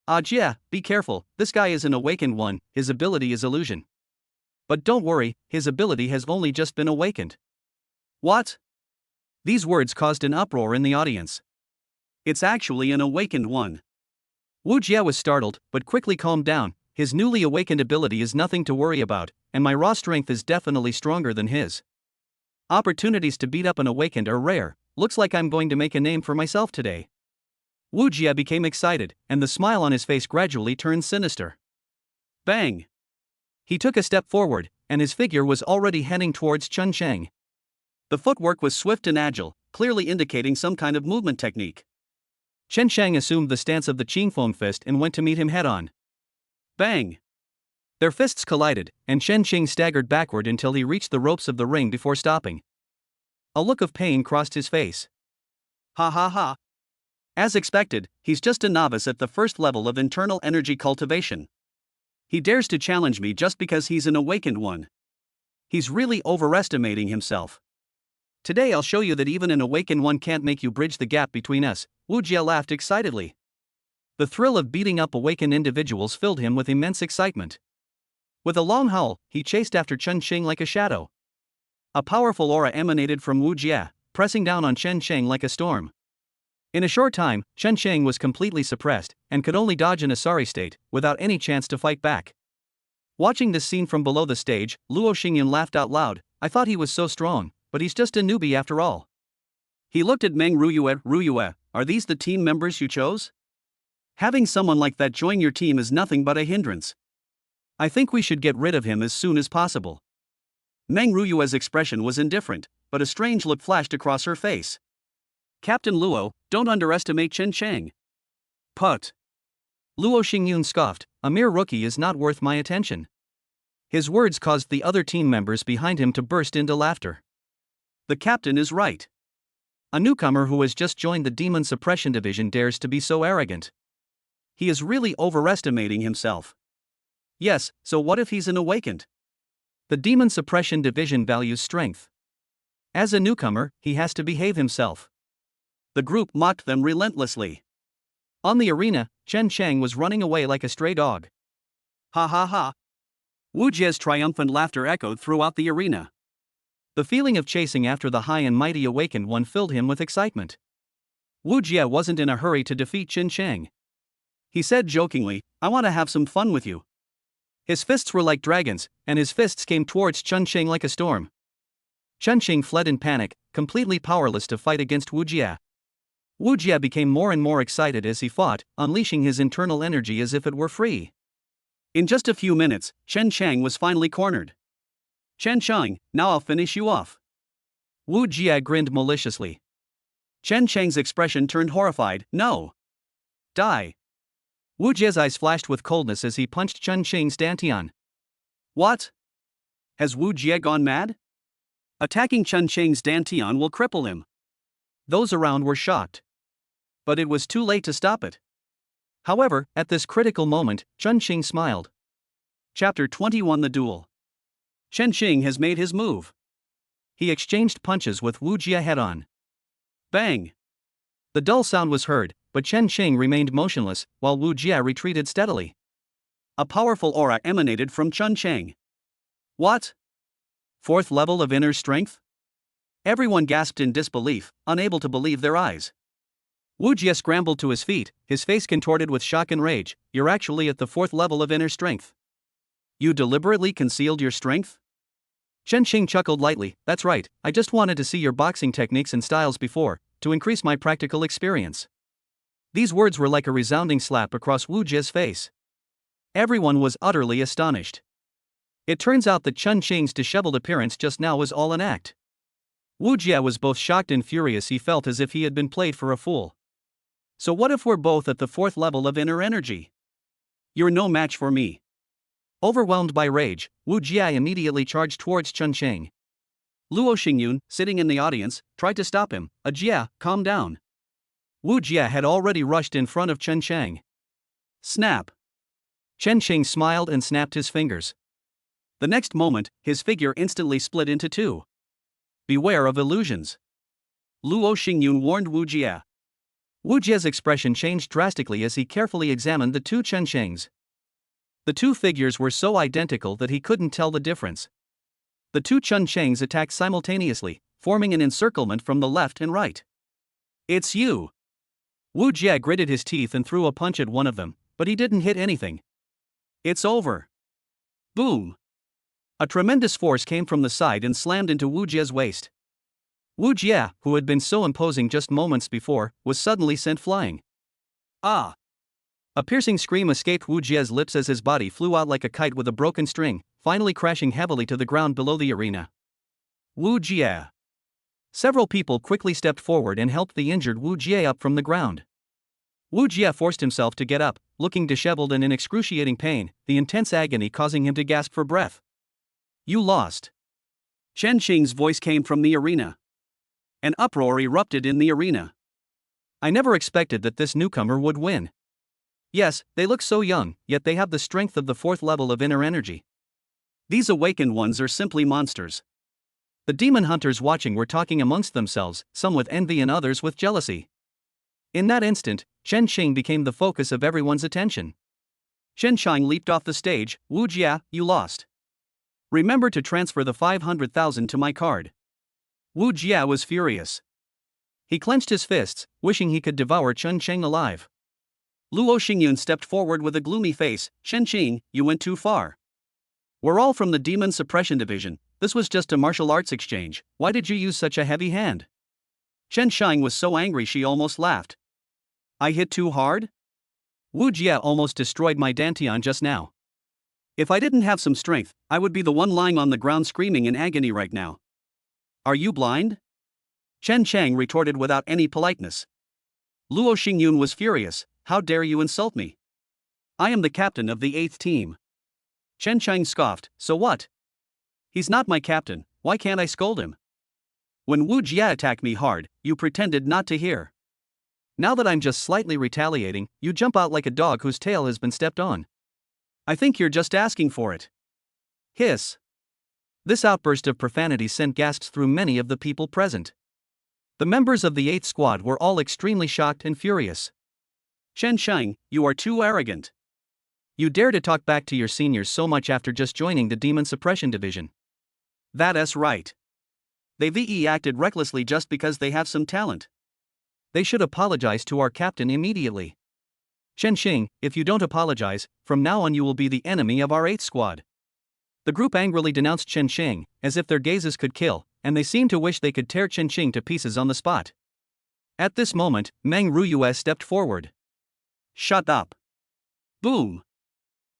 "Ah Jia, be careful, this guy is an awakened one, his ability is illusion. But don't worry, his ability has only just been awakened." What? These words caused an uproar in the audience. It's actually an awakened one. Wu Jia was startled, but quickly calmed down. His newly awakened ability is nothing to worry about, and my raw strength is definitely stronger than his. Opportunities to beat up an awakened are rare. Looks like I'm going to make a name for myself today. Wu Jia became excited, and the smile on his face gradually turned sinister. Bang! He took a step forward, and his figure was already heading towards Chen Sheng. The footwork was swift and agile, clearly indicating some kind of movement technique. Chen Sheng assumed the stance of the Qingfeng fist and went to meet him head-on. Bang! Their fists collided, and Chen Sheng staggered backward until he reached the ropes of the ring before stopping. A look of pain crossed his face. Ha ha ha! As expected, he's just a novice at the first level of internal energy cultivation. He dares to challenge me just because he's an awakened one. He's really overestimating himself. Today I'll show you that even an awakened one can't make you bridge the gap between us. Wu Jia laughed excitedly. The thrill of beating up awakened individuals filled him with immense excitement. With a long howl, he chased after Chen Sheng like a shadow. A powerful aura emanated from Wu Jia, pressing down on Chen Sheng like a storm. In a short time, Chen Sheng was completely suppressed, and could only dodge in a sorry state, without any chance to fight back. Watching this scene from below the stage, Luo Xingyun laughed out loud. I thought he was so strong, but he's just a newbie after all. He looked at Meng Ruyue. Ruyue, are these the team members you chose? Having someone like that join your team is nothing but a hindrance. I think we should get rid of him as soon as possible. Meng Ruyue's expression was indifferent, but a strange look flashed across her face. Captain Luo, don't underestimate Chen Sheng. Put. Luo Xingyun scoffed, a mere rookie is not worth my attention. His words caused the other team members behind him to burst into laughter. The captain is right. A newcomer who has just joined the Demon Suppression Division dares to be so arrogant. He is really overestimating himself. Yes, so what if he's an awakened? The Demon Suppression Division values strength. As a newcomer, he has to behave himself. The group mocked them relentlessly. On the arena, Chen Sheng was running away like a stray dog. Ha ha ha! Wu Jia's triumphant laughter echoed throughout the arena. The feeling of chasing after the high and mighty awakened one filled him with excitement. Wu Jia wasn't in a hurry to defeat Chen Sheng. He said jokingly, I want to have some fun with you. His fists were like dragons, and his fists came towards Chen Sheng like a storm. Chen Sheng fled in panic, completely powerless to fight against Wu Jia. Wu Jia became more and more excited as he fought, unleashing his internal energy as if it were free. In just a few minutes, Chen Sheng was finally cornered. Chen Sheng, now I'll finish you off. Wu Jia grinned maliciously. Chen Sheng's expression turned horrified. No. Die. Wu Jia's eyes flashed with coldness as he punched Chen Sheng's dantian. What? Has Wu Jia gone mad? Attacking Chen Sheng's dantian will cripple him. Those around were shocked. But it was too late to stop it. However, at this critical moment, Chen Sheng smiled. Chapter 21 The Duel. Chen Sheng has made his move. He exchanged punches with Wu Jia head-on. Bang! The dull sound was heard, but Chen Sheng remained motionless, while Wu Jia retreated steadily. A powerful aura emanated from Chen Sheng. What? Fourth level of inner strength? Everyone gasped in disbelief, unable to believe their eyes. Wu Jia scrambled to his feet, his face contorted with shock and rage. You're actually at the fourth level of inner strength. You deliberately concealed your strength? Chen Sheng chuckled lightly. That's right, I just wanted to see your boxing techniques and styles before, to increase my practical experience. These words were like a resounding slap across Wu Jia's face. Everyone was utterly astonished. It turns out that Chen Sheng's disheveled appearance just now was all an act. Wu Jia was both shocked and furious. He felt as if he had been played for a fool. So what if we're both at the fourth level of inner energy? You're no match for me. Overwhelmed by rage, Wu Jia immediately charged towards Chen Sheng. Luo Xingyun, sitting in the audience, tried to stop him. Jia, calm down. Wu Jia had already rushed in front of Chen Sheng. Snap. Chen Sheng smiled and snapped his fingers. The next moment, his figure instantly split into two. Beware of illusions. Luo Xingyun warned Wu Jie. Wu Jie's expression changed drastically as he carefully examined the two Chenshings. The two figures were so identical that he couldn't tell the difference. The two Chenshings attacked simultaneously, forming an encirclement from the left and right. It's you! Wu Jie gritted his teeth and threw a punch at one of them, but he didn't hit anything. It's over. Boom! A tremendous force came from the side and slammed into Wu Jie's waist. Wu Jie, who had been so imposing just moments before, was suddenly sent flying. Ah! A piercing scream escaped Wu Jie's lips as his body flew out like a kite with a broken string, finally crashing heavily to the ground below the arena. Wu Jie! Several people quickly stepped forward and helped the injured Wu Jie up from the ground. Wu Jie forced himself to get up, looking disheveled and in excruciating pain, the intense agony causing him to gasp for breath. You lost. Chen Xing's voice came from the arena. An uproar erupted in the arena. I never expected that this newcomer would win. Yes, they look so young, yet they have the strength of the fourth level of inner energy. These awakened ones are simply monsters. The demon hunters watching were talking amongst themselves, some with envy and others with jealousy. In that instant, Chen Xing became the focus of everyone's attention. Chen Shang leaped off the stage. Wu Jie, you lost. Remember to transfer the 500,000 to my card. Wu Jie was furious. He clenched his fists, wishing he could devour Chen Sheng alive. Luo Xingyun stepped forward with a gloomy face. Chen Xing, you went too far. We're all from the Demon Suppression Division. This was just a martial arts exchange. Why did you use such a heavy hand? Chen Shang was so angry she almost laughed. I hit too hard? Wu Jie almost destroyed my dantian just now. If I didn't have some strength, I would be the one lying on the ground screaming in agony right now. Are you blind? Chen Chang retorted without any politeness. Luo Xingyun was furious. How dare you insult me? I am the captain of the 8th team. Chen Chang scoffed. So what? He's not my captain, why can't I scold him? When Wu Jie attacked me hard, you pretended not to hear. Now that I'm just slightly retaliating, you jump out like a dog whose tail has been stepped on. I think you're just asking for it. Hiss. This outburst of profanity sent gasps through many of the people present. The members of the 8th squad were all extremely shocked and furious. Chen Shang, you are too arrogant. You dare to talk back to your seniors so much after just joining the Demon Suppression Division. That's right. They acted recklessly just because they have some talent. They should apologize to our captain immediately. Chen Xing, if you don't apologize, from now on you will be the enemy of our 8th squad. The group angrily denounced Chen Xing, as if their gazes could kill, and they seemed to wish they could tear Chen Xing to pieces on the spot. At this moment, Meng Ruyue stepped forward. Shut up. Boom.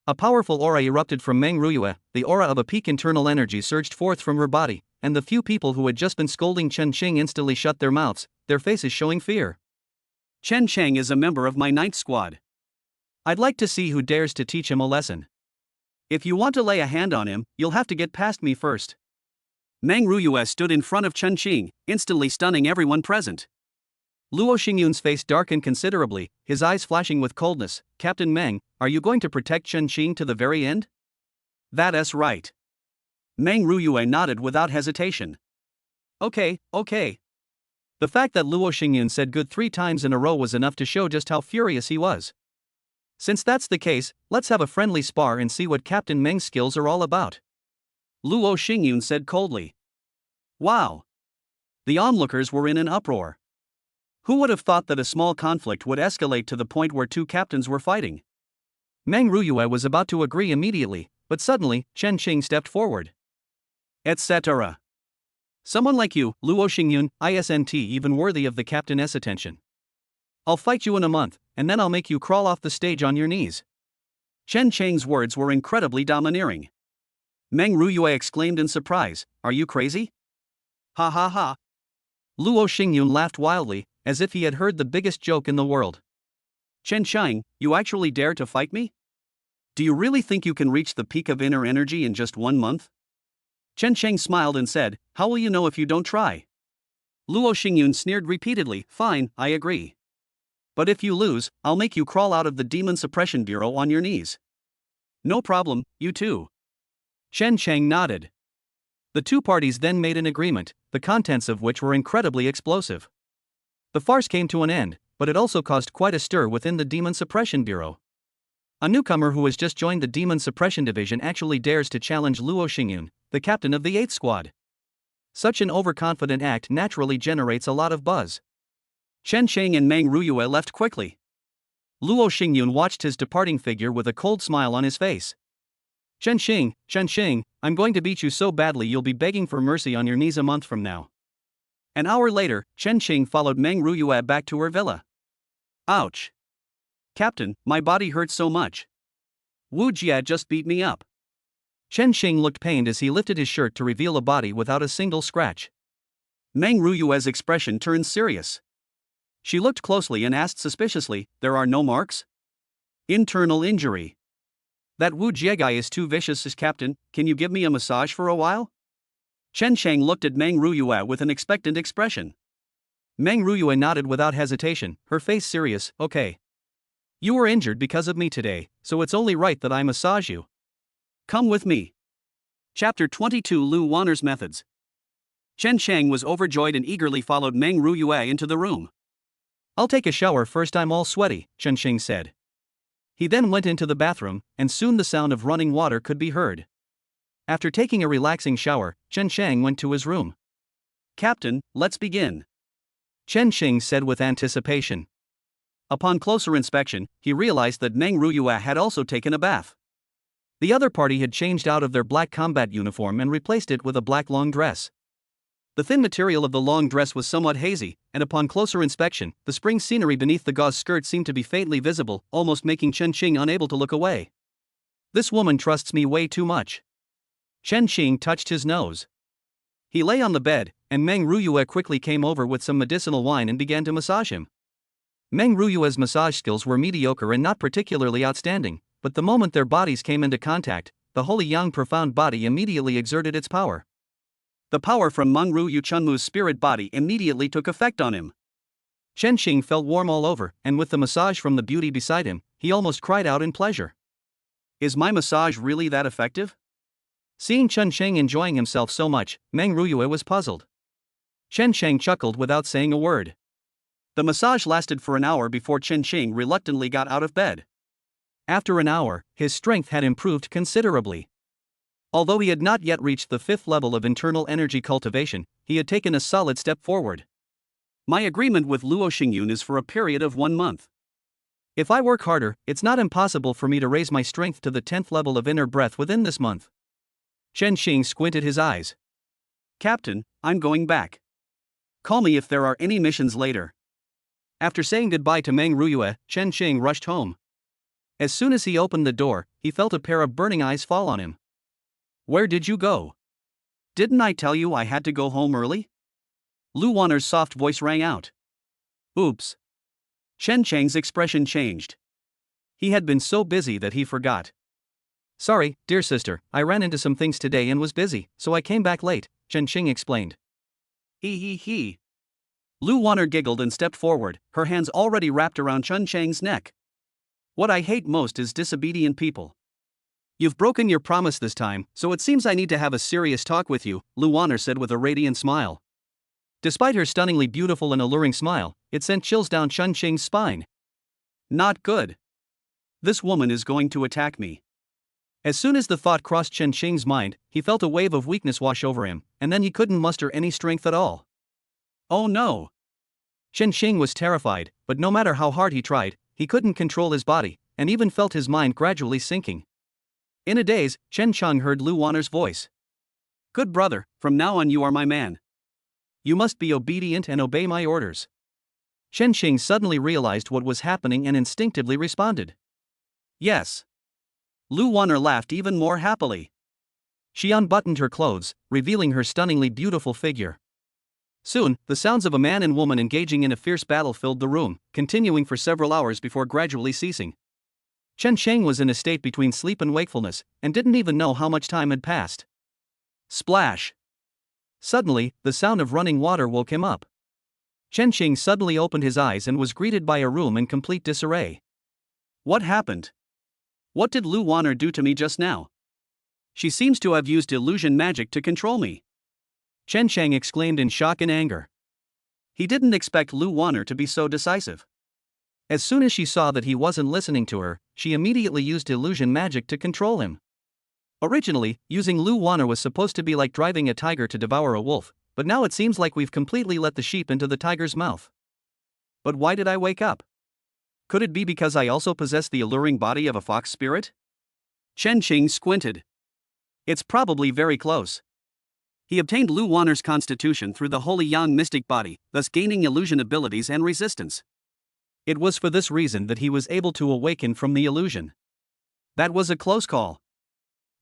A powerful aura erupted from Meng Ruyue, the aura of a peak internal energy surged forth from her body, and the few people who had just been scolding Chen Xing instantly shut their mouths, their faces showing fear. Chen Chang is a member of my 9th squad. I'd like to see who dares to teach him a lesson. If you want to lay a hand on him, you'll have to get past me first. Meng Ruyue stood in front of Chen Xing, instantly stunning everyone present. Luo Xingyun's face darkened considerably, his eyes flashing with coldness. Captain Meng, are you going to protect Chen Xing to the very end? That's right. Meng Ruyue nodded without hesitation. Okay. The fact that Luo Xingyun said good 3 times in a row was enough to show just how furious he was. Since that's the case, let's have a friendly spar and see what Captain Meng's skills are all about. Luo Xingyun said coldly. Wow. The onlookers were in an uproar. Who would have thought that a small conflict would escalate to the point where 2 captains were fighting? Meng Ruyue was about to agree immediately, but suddenly, Chen Xing stepped forward. Etc. Someone like you, Luo Xingyun, isn't even worthy of the captain's attention. I'll fight you in a month, and then I'll make you crawl off the stage on your knees. Chen Chang's words were incredibly domineering. Meng Ruyue exclaimed in surprise, are you crazy? Ha ha ha. Luo Xingyun laughed wildly, as if he had heard the biggest joke in the world. Chen Shang, you actually dare to fight me? Do you really think you can reach the peak of inner energy in just 1 month? Chen Shang smiled and said, how will you know if you don't try? Luo Xingyun sneered repeatedly, fine, I agree. But if you lose, I'll make you crawl out of the Demon Suppression Bureau on your knees. No problem, you too. Chen Chang nodded. The two parties then made an agreement, the contents of which were incredibly explosive. The farce came to an end, but it also caused quite a stir within the Demon Suppression Bureau. A newcomer who has just joined the Demon Suppression Division actually dares to challenge Luo Xingyun, the captain of the 8th Squad. Such an overconfident act naturally generates a lot of buzz. Chen Chang and Meng Ruyue left quickly. Luo Xingyun watched his departing figure with a cold smile on his face. Chen Xing, I'm going to beat you so badly you'll be begging for mercy on your knees a month from now. An hour later, Chen Xing followed Meng Ruyue back to her villa. Ouch. Captain, my body hurts so much. Wu Jia just beat me up. Chen Xing looked pained as he lifted his shirt to reveal a body without a single scratch. Meng Ruyue's expression turned serious. She looked closely and asked suspiciously, "There are no marks?" Internal injury. That Wu Jie guy is too vicious, Captain. Can you give me a massage for a while? Chen Chang looked at Meng Ruyue with an expectant expression. Meng Ruyue nodded without hesitation, her face serious. Okay. You were injured because of me today, so it's only right that I massage you. Come with me. Chapter 22 Lu Wanner's Methods. Chen Chang was overjoyed and eagerly followed Meng Ruyue into the room. I'll take a shower first, I'm all sweaty, Chen Xing said. He then went into the bathroom, and soon the sound of running water could be heard. After taking a relaxing shower, Chen Chang went to his room. Captain, let's begin. Chen Xing said with anticipation. Upon closer inspection, he realized that Meng Ruyue had also taken a bath. The other party had changed out of their black combat uniform and replaced it with a black long dress. The thin material of the long dress was somewhat hazy, and upon closer inspection, the spring scenery beneath the gauze skirt seemed to be faintly visible, almost making Chen Xing unable to look away. This woman trusts me way too much. Chen Xing touched his nose. He lay on the bed, and Meng Ruyue quickly came over with some medicinal wine and began to massage him. Meng Ruyue's massage skills were mediocre and not particularly outstanding, but the moment their bodies came into contact, the holy yang profound body immediately exerted its power. The power from Meng Ruyue Chunmu's spirit body immediately took effect on him. Chen Xing felt warm all over, and with the massage from the beauty beside him, he almost cried out in pleasure. Is my massage really that effective? Seeing Chen Xing enjoying himself so much, Meng Ruyue was puzzled. Chen Xing chuckled without saying a word. The massage lasted for an hour before Chen Xing reluctantly got out of bed. After an hour, his strength had improved considerably. Although he had not yet reached the 5th level of internal energy cultivation, he had taken a solid step forward. My agreement with Luo Xingyun is for a period of 1 month. If I work harder, it's not impossible for me to raise my strength to the 10th level of inner breath within this month. Chen Xing squinted his eyes. Captain, I'm going back. Call me if there are any missions later. After saying goodbye to Meng Ruyue, Chen Xing rushed home. As soon as he opened the door, he felt a pair of burning eyes fall on him. Where did you go? Didn't I tell you I had to go home early? Lu Wanner's soft voice rang out. Oops. Chen Chang's expression changed. He had been so busy that he forgot. Sorry, dear sister, I ran into some things today and was busy, so I came back late, Chen Xing explained. He. Lu Wanner giggled and stepped forward, her hands already wrapped around Chen Chang's neck. What I hate most is disobedient people. You've broken your promise this time, so it seems I need to have a serious talk with you, Lu Wanner said with a radiant smile. Despite her stunningly beautiful and alluring smile, it sent chills down Chen Xing's spine. Not good. This woman is going to attack me. As soon as the thought crossed Chen Xing's mind, he felt a wave of weakness wash over him, and then he couldn't muster any strength at all. Oh no! Chen Xing was terrified, but no matter how hard he tried, he couldn't control his body, and even felt his mind gradually sinking. In a daze, Chen Cheng heard Lu Wanner's voice. Good brother, from now on you are my man. You must be obedient and obey my orders. Chen Xing suddenly realized what was happening and instinctively responded. Yes. Lu Wanner laughed even more happily. She unbuttoned her clothes, revealing her stunningly beautiful figure. Soon, the sounds of a man and woman engaging in a fierce battle filled the room, continuing for several hours before gradually ceasing. Chen Cheng was in a state between sleep and wakefulness, and didn't even know how much time had passed. Splash! Suddenly, the sound of running water woke him up. Chen Xing suddenly opened his eyes and was greeted by a room in complete disarray. What happened? What did Lu Wanner do to me just now? She seems to have used illusion magic to control me. Chen Shang exclaimed in shock and anger. He didn't expect Lu Wanner to be so decisive. As soon as she saw that he wasn't listening to her, she immediately used illusion magic to control him. Originally, using Lu Wanner was supposed to be like driving a tiger to devour a wolf, but now it seems like we've completely let the sheep into the tiger's mouth. But why did I wake up? Could it be because I also possess the alluring body of a fox spirit? Chen Qing squinted. It's probably very close. He obtained Lu Wanner's constitution through the holy yang mystic body, thus gaining illusion abilities and resistance. It was for this reason that he was able to awaken from the illusion. That was a close call.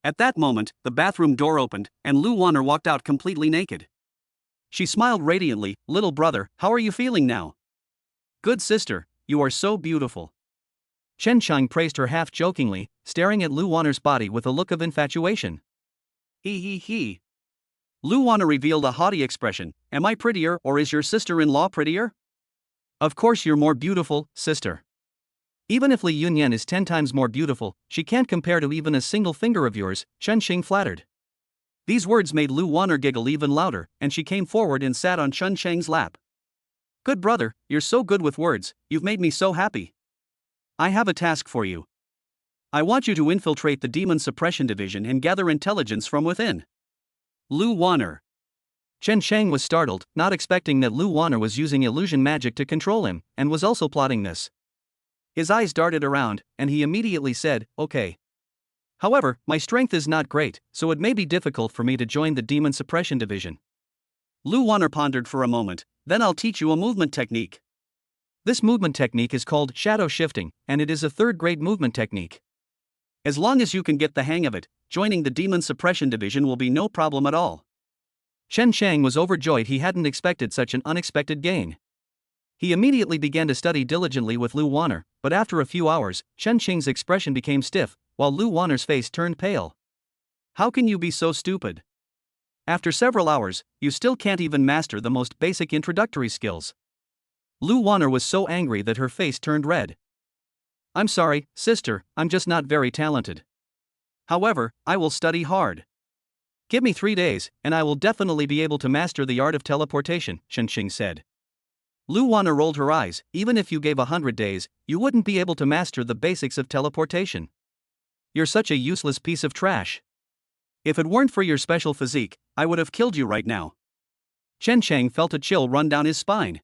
At that moment, the bathroom door opened, and Lu Wanner walked out completely naked. She smiled radiantly. Little brother, how are you feeling now? Good sister, you are so beautiful. Chen Shang praised her half-jokingly, staring at Lu Wanner's body with a look of infatuation. He. Lu Wanner revealed a haughty expression. Am I prettier, or is your sister-in-law prettier? Of course you're more beautiful, sister. Even if Li Yunyan is 10 times more beautiful, she can't compare to even a single finger of yours, Chen Xing flattered. These words made Lu Wanner giggle even louder, and she came forward and sat on Chen Sheng's lap. Good brother, you're so good with words, you've made me so happy. I have a task for you. I want you to infiltrate the Demon Suppression Division and gather intelligence from within. Lu Wanner. Chen Sheng was startled, not expecting that Lu Wanner was using illusion magic to control him, and was also plotting this. His eyes darted around, and he immediately said, okay. However, my strength is not great, so it may be difficult for me to join the Demon Suppression Division. Lu Wanner pondered for a moment. Then I'll teach you a movement technique. This movement technique is called shadow shifting, and it is a third-grade movement technique. As long as you can get the hang of it, joining the Demon Suppression Division will be no problem at all. Chen Shang was overjoyed. He hadn't expected such an unexpected gain. He immediately began to study diligently with Lu Wanner, but after a few hours, Chen Xing's expression became stiff, while Lu Wanner's face turned pale. How can you be so stupid? After several hours, you still can't even master the most basic introductory skills. Lu Wanner was so angry that her face turned red. I'm sorry, sister, I'm just not very talented. However, I will study hard. Give me 3 days, and I will definitely be able to master the art of teleportation, Chen Xing said. Lu Wanner rolled her eyes. Even if you gave 100 days, you wouldn't be able to master the basics of teleportation. You're such a useless piece of trash. If it weren't for your special physique, I would have killed you right now. Chen Shang felt a chill run down his spine.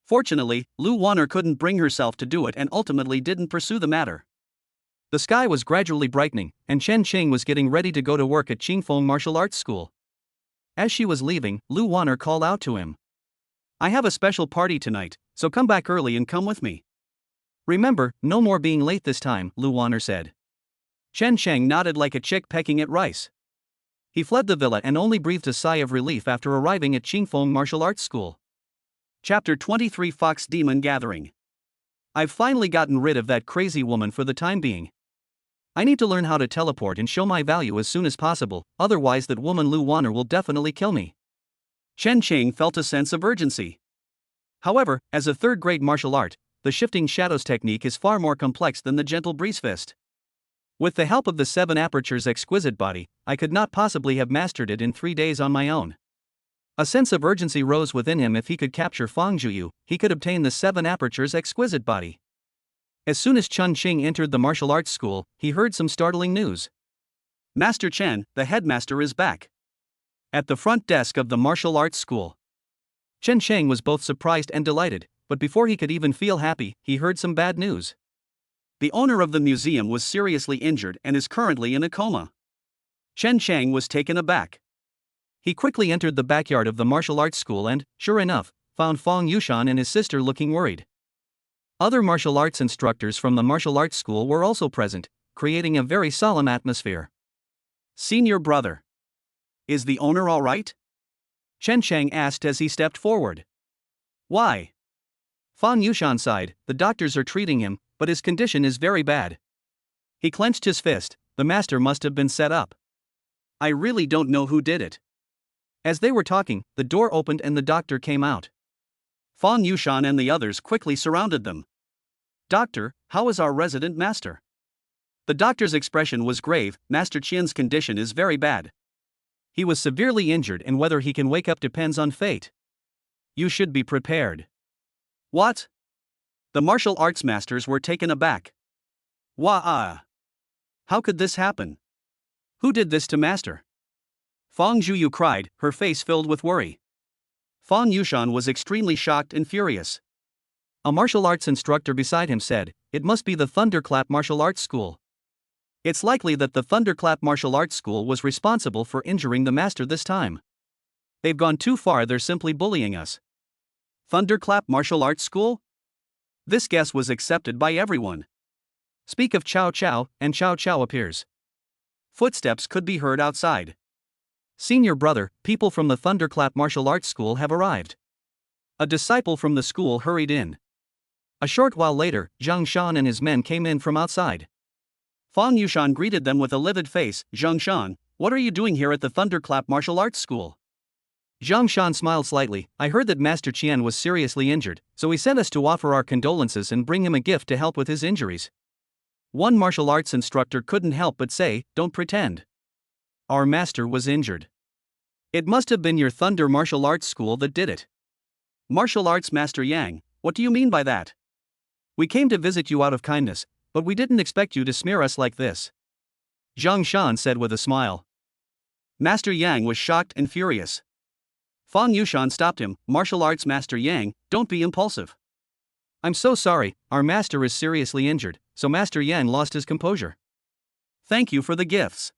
Fortunately, Lu Wanner couldn't bring herself to do it and ultimately didn't pursue the matter. The sky was gradually brightening, and Chen Xing was getting ready to go to work at Qingfeng Martial Arts School. As she was leaving, Lu Wanner called out to him. I have a special party tonight, so come back early and come with me. Remember, no more being late this time, Lu Wanner said. Chen Sheng nodded like a chick pecking at rice. He fled the villa and only breathed a sigh of relief after arriving at Qingfeng Martial Arts School. Chapter 23 Fox Demon Gathering. I've finally gotten rid of that crazy woman for the time being. I need to learn how to teleport and show my value as soon as possible, otherwise that woman Lu Wanner will definitely kill me. Chen Qing felt a sense of urgency. However, as a third-grade martial art, the shifting shadows technique is far more complex than the gentle breeze fist. With the help of the 7 apertures exquisite body, I could not possibly have mastered it in 3 days on my own. A sense of urgency rose within him. If he could capture Fang Juyu, he could obtain the 7 apertures exquisite body. As soon as Chen Xing entered the martial arts school, he heard some startling news. Master Chen, the headmaster is back. At the front desk of the martial arts school. Chen Sheng was both surprised and delighted, but before he could even feel happy, he heard some bad news. The owner of the museum was seriously injured and is currently in a coma. Chen Sheng was taken aback. He quickly entered the backyard of the martial arts school and, sure enough, found Fang Yushan and his sister looking worried. Other martial arts instructors from the martial arts school were also present, creating a very solemn atmosphere. Senior brother. Is the owner all right? Chen Sheng asked as he stepped forward. Why? Fang Yushan sighed. The doctors are treating him, but his condition is very bad. He clenched his fist. The master must have been set up. I really don't know who did it. As they were talking, the door opened and the doctor came out. Fang Yushan and the others quickly surrounded them. Doctor, how is our resident master? The doctor's expression was grave. Master Qian's condition is very bad. He was severely injured, and whether he can wake up depends on fate. You should be prepared. What? The martial arts masters were taken aback. Wah! How could this happen? Who did this to Master? Fang Zhuyu cried, her face filled with worry. Fang Yushan was extremely shocked and furious. A martial arts instructor beside him said, "It must be the Thunderclap Martial Arts School. It's likely that the Thunderclap Martial Arts School was responsible for injuring the master this time. They've gone too far, they're simply bullying us." Thunderclap Martial Arts School? This guess was accepted by everyone. Speak of Chow Chow, and Chow Chow appears. Footsteps could be heard outside. Senior brother, people from the Thunderclap Martial Arts School have arrived. A disciple from the school hurried in. A short while later, Zhang Shan and his men came in from outside. Fang Yushan greeted them with a livid face. "Zhang Shan, what are you doing here at the Thunderclap Martial Arts School?" Zhang Shan smiled slightly. "I heard that Master Qian was seriously injured, so he sent us to offer our condolences and bring him a gift to help with his injuries." One martial arts instructor couldn't help but say, "Don't pretend. Our master was injured. It must have been your Thunder Martial Arts School that did it." "Martial Arts Master Yang, what do you mean by that?" "We came to visit you out of kindness, but we didn't expect you to smear us like this," Zhang Shan said with a smile. Master Yang was shocked and furious. Fang Yushan stopped him. "Martial Arts Master Yang, don't be impulsive. I'm so sorry, our master is seriously injured," so Master Yang lost his composure. "Thank you for the gifts."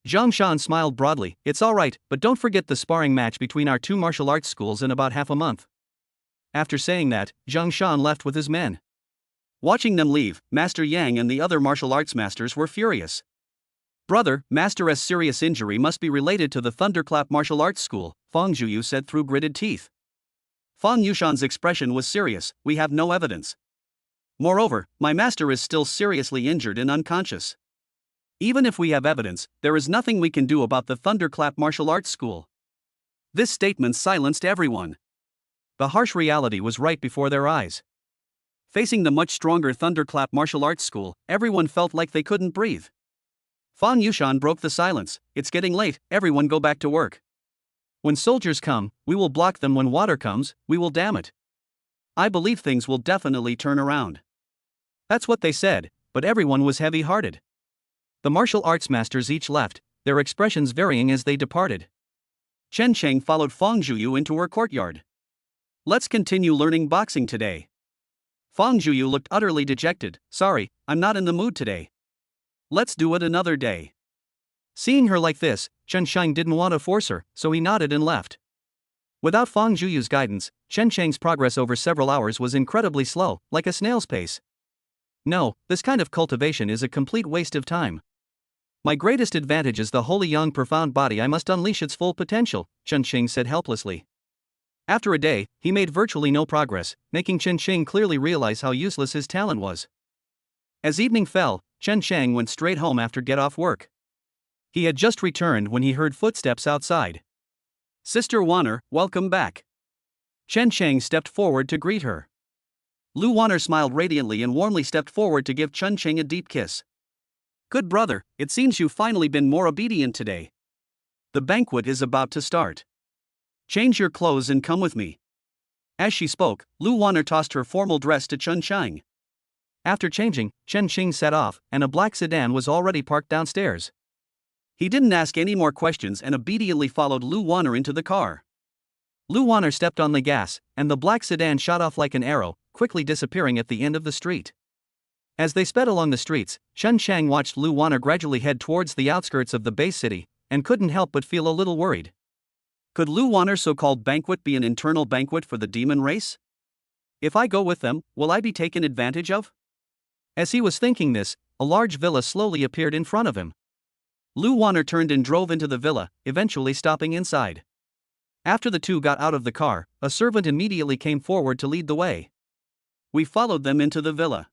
Zhang Shan smiled broadly. "It's alright, but don't forget the sparring match between our two martial arts schools in about half a month." After saying that, Zhang Shan left with his men. Watching them leave, Master Yang and the other martial arts masters were furious. "Brother, Master's serious injury must be related to the Thunderclap Martial Arts School," Fang Zhuyu said through gritted teeth. Fang Yushan's expression was serious. "We have no evidence. Moreover, my master is still seriously injured and unconscious. Even if we have evidence, there is nothing we can do about the Thunderclap Martial Arts School." This statement silenced everyone. The harsh reality was right before their eyes. Facing the much stronger Thunderclap Martial Arts School, everyone felt like they couldn't breathe. Fang Yushan broke the silence. "It's getting late, everyone go back to work. When soldiers come, we will block them. When water comes, we will dam it. I believe things will definitely turn around." That's what they said, but everyone was heavy-hearted. The martial arts masters each left, their expressions varying as they departed. Chen Cheng followed Fang Zhuyu into her courtyard. "Let's continue learning boxing today." Fang Zhuyu looked utterly dejected. "Sorry, I'm not in the mood today. Let's do it another day." Seeing her like this, Chen Cheng didn't want to force her, so he nodded and left. Without Fang Zhuyu's guidance, Chen Cheng's progress over several hours was incredibly slow, like a snail's pace. "No, this kind of cultivation is a complete waste of time. My greatest advantage is the holy young profound body. I must unleash its full potential," Chen Cheng said helplessly. After a day, he made virtually no progress, making Chen Cheng clearly realize how useless his talent was. As evening fell, Chen Cheng went straight home after get-off work. He had just returned when he heard footsteps outside. "Sister Wanner, welcome back." Chen Cheng stepped forward to greet her. Lu Wanner smiled radiantly and warmly stepped forward to give Chen Cheng a deep kiss. "Good brother, it seems you've finally been more obedient today. The banquet is about to start. Change your clothes and come with me." As she spoke, Lu Wanner tossed her formal dress to Chen Cheng. After changing, Chen Cheng set off, and a black sedan was already parked downstairs. He didn't ask any more questions and obediently followed Lu Wanner into the car. Lu Wanner stepped on the gas, and the black sedan shot off like an arrow, quickly disappearing at the end of the street. As they sped along the streets, Chen Cheng watched Lu Wanner gradually head towards the outskirts of the base city, and couldn't help but feel a little worried. Could Lu Wanner's so-called banquet be an internal banquet for the demon race? If I go with them, will I be taken advantage of? As he was thinking this, a large villa slowly appeared in front of him. Lu Wanner turned and drove into the villa, eventually stopping inside. After the two got out of the car, a servant immediately came forward to lead the way. We followed them into the villa.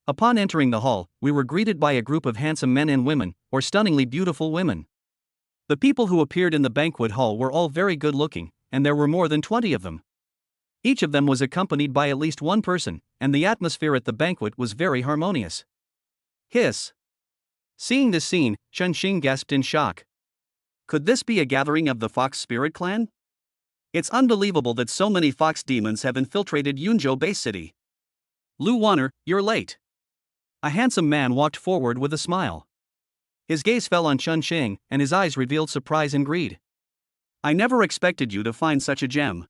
Upon entering the hall, we were greeted by a group of handsome men and women, or stunningly beautiful women. The people who appeared in the banquet hall were all very good-looking, and there were more than 20 of them. Each of them was accompanied by at least one person, and the atmosphere at the banquet was very harmonious. Hiss! Seeing this scene, Chen Xing gasped in shock. Could this be a gathering of the Fox Spirit Clan? It's unbelievable that so many fox demons have infiltrated Yunzhou Base City. Lu Wanner, you're late. A handsome man walked forward with a smile. His gaze fell on Chen Xing, and his eyes revealed surprise and greed. I never expected you to find such a gem.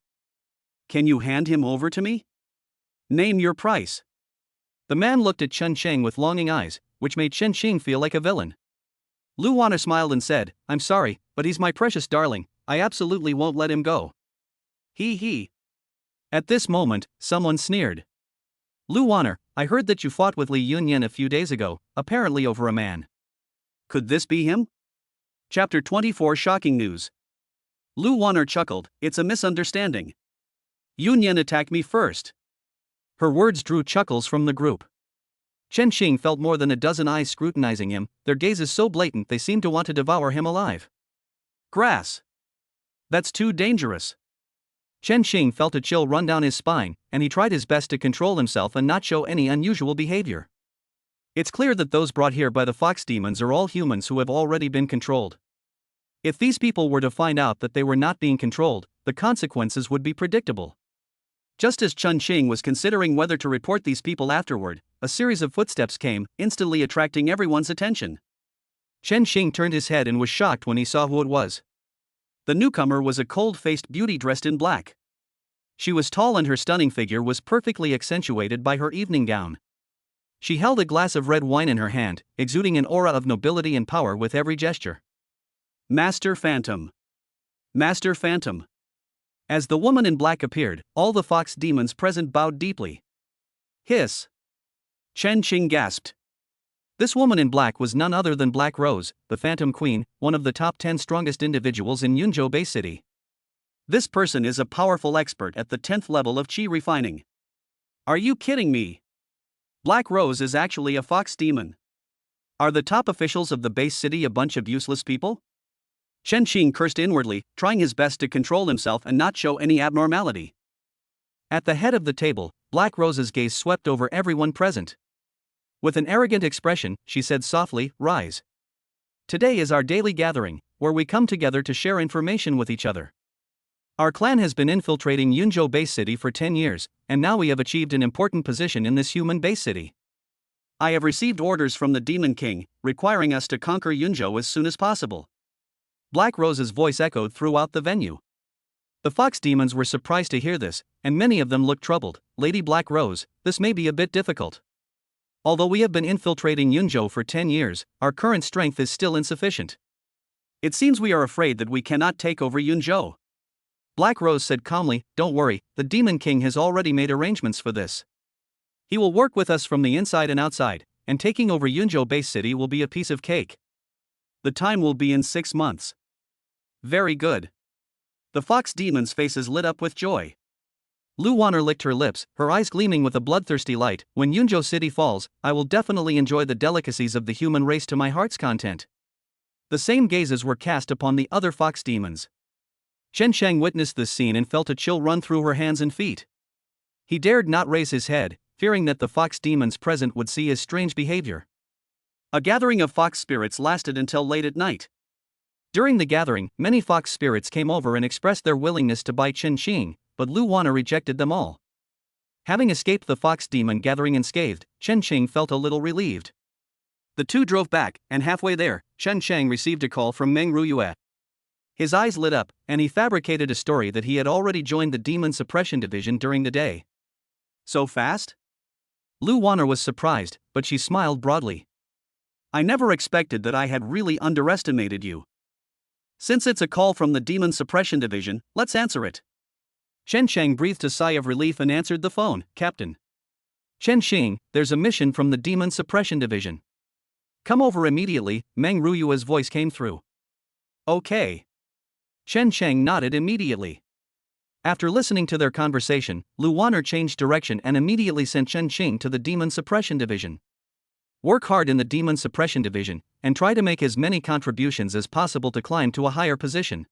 Can you hand him over to me? Name your price. The man looked at Chen Xing with longing eyes, which made Chen Xing feel like a villain. Lu Wanner smiled and said, I'm sorry, but he's my precious darling, I absolutely won't let him go. He. At this moment, someone sneered. Lu Wanner, I heard that you fought with Li Yunyan a few days ago, apparently over a man. Could this be him? Chapter 24 Shocking News. Lu Wanner chuckled, it's a misunderstanding. Yunyan attacked me first. Her words drew chuckles from the group. Chen Xing felt more than a dozen eyes scrutinizing him, their gazes so blatant they seemed to want to devour him alive. Grass. That's too dangerous. Chen Xing felt a chill run down his spine, and he tried his best to control himself and not show any unusual behavior. It's clear that those brought here by the fox demons are all humans who have already been controlled. If these people were to find out that they were not being controlled, the consequences would be predictable. Just as Chen Xing was considering whether to report these people afterward, a series of footsteps came, instantly attracting everyone's attention. Chen Xing turned his head and was shocked when he saw who it was. The newcomer was a cold-faced beauty dressed in black. She was tall and her stunning figure was perfectly accentuated by her evening gown. She held a glass of red wine in her hand, exuding an aura of nobility and power with every gesture. Master Phantom. Master Phantom. As the woman in black appeared, all the fox demons present bowed deeply. Hiss. Chen Xing gasped. This woman in black was none other than Black Rose, the Phantom Queen, one of the top 10 strongest individuals in Yunzhou Base City. This person is a powerful expert at the 10th level of Qi refining. Are you kidding me? Black Rose is actually a fox demon. Are the top officials of the base city a bunch of useless people? Chen Xing cursed inwardly, trying his best to control himself and not show any abnormality. At the head of the table, Black Rose's gaze swept over everyone present. With an arrogant expression, she said softly, Rise. Today is our daily gathering, where we come together to share information with each other. Our clan has been infiltrating Yunzhou Base City for 10 years, and now we have achieved an important position in this human base city. I have received orders from the Demon King, requiring us to conquer Yunzhou as soon as possible. Black Rose's voice echoed throughout the venue. The fox demons were surprised to hear this, and many of them looked troubled. Lady Black Rose, this may be a bit difficult. Although we have been infiltrating Yunzhou for 10 years, our current strength is still insufficient. It seems we are afraid that we cannot take over Yunzhou. Black Rose said calmly, Don't worry, the Demon King has already made arrangements for this. He will work with us from the inside and outside, and taking over Yunzhou Base City will be a piece of cake. The time will be in 6 months. Very good. The fox demons' faces lit up with joy. Lu Wanner licked her lips, her eyes gleaming with a bloodthirsty light. When Yunzhou City falls, I will definitely enjoy the delicacies of the human race to my heart's content. The same gazes were cast upon the other fox demons. Chen Xing witnessed this scene and felt a chill run through her hands and feet. He dared not raise his head, fearing that the fox demons present would see his strange behavior. A gathering of fox spirits lasted until late at night. During the gathering, many fox spirits came over and expressed their willingness to buy Chen Xing, but Lu Wanner rejected them all. Having escaped the fox demon gathering unscathed, Chen Xing felt a little relieved. The two drove back, and halfway there, Chen Xing received a call from Meng Ruyue. His eyes lit up, and he fabricated a story that he had already joined the Demon Suppression Division during the day. So fast? Lu Wanner was surprised, but she smiled broadly. I never expected that I had really underestimated you. Since it's a call from the Demon Suppression Division, let's answer it. Chen Xing breathed a sigh of relief and answered the phone. Captain. Chen Xing, there's a mission from the Demon Suppression Division. Come over immediately, Meng Ruyue's voice came through. Okay. Chen Xing nodded immediately. After listening to their conversation, Lu Wanner changed direction and immediately sent Chen Xing to the Demon Suppression Division. Work hard in the Demon Suppression Division, and try to make as many contributions as possible to climb to a higher position.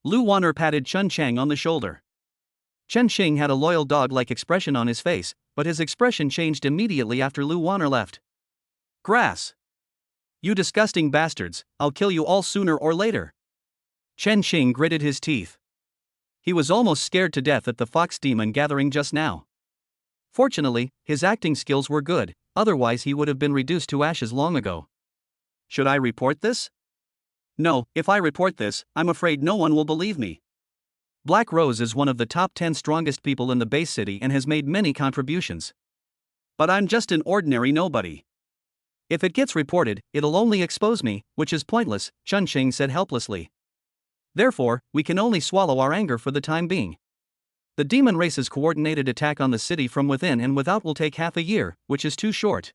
Lu Wanner patted Chen Xing on the shoulder. Chen Xing had a loyal dog-like expression on his face, but his expression changed immediately after Lu Wanner left. Grass. You disgusting bastards, I'll kill you all sooner or later. Chen Xing gritted his teeth. He was almost scared to death at the fox demon gathering just now. Fortunately, his acting skills were good, otherwise he would have been reduced to ashes long ago. Should I report this? No, if I report this, I'm afraid no one will believe me. Black Rose is one of the top 10 strongest people in the base city and has made many contributions. But I'm just an ordinary nobody. If it gets reported, it'll only expose me, which is pointless, Chen Xing said helplessly. Therefore, we can only swallow our anger for the time being. The demon race's coordinated attack on the city from within and without will take half a year, which is too short.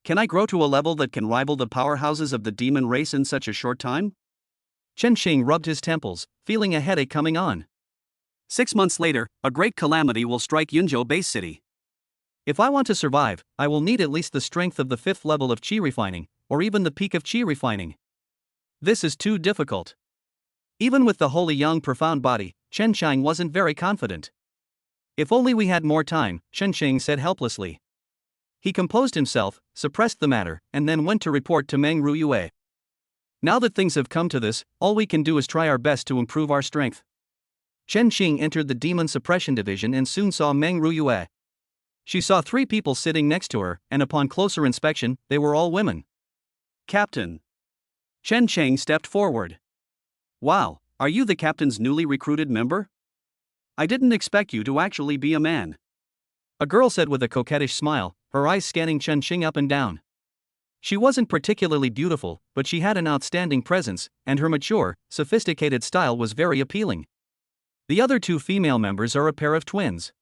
Can I grow to a level that can rival the powerhouses of the demon race in such a short time? Chen Xing rubbed his temples, feeling a headache coming on. 6 months later, a great calamity will strike Yunzhou base city. If I want to survive, I will need at least the strength of the 5th level of qi refining, or even the peak of qi refining. This is too difficult. Even with the holy young profound body, Chen Xing wasn't very confident. If only we had more time, Chen Xing said helplessly. He composed himself, suppressed the matter, and then went to report to Meng Ruyue. Now that things have come to this, all we can do is try our best to improve our strength. Chen Xing entered the demon suppression division and soon saw Meng Ruyue. She saw 3 people sitting next to her, and upon closer inspection, they were all women. Captain. Chen Xing stepped forward. Wow, are you the captain's newly recruited member? I didn't expect you to actually be a man. A girl said with a coquettish smile, her eyes scanning Chen Xing up and down. She wasn't particularly beautiful, but she had an outstanding presence, and her mature, sophisticated style was very appealing. The other 2 female members are a pair of twins.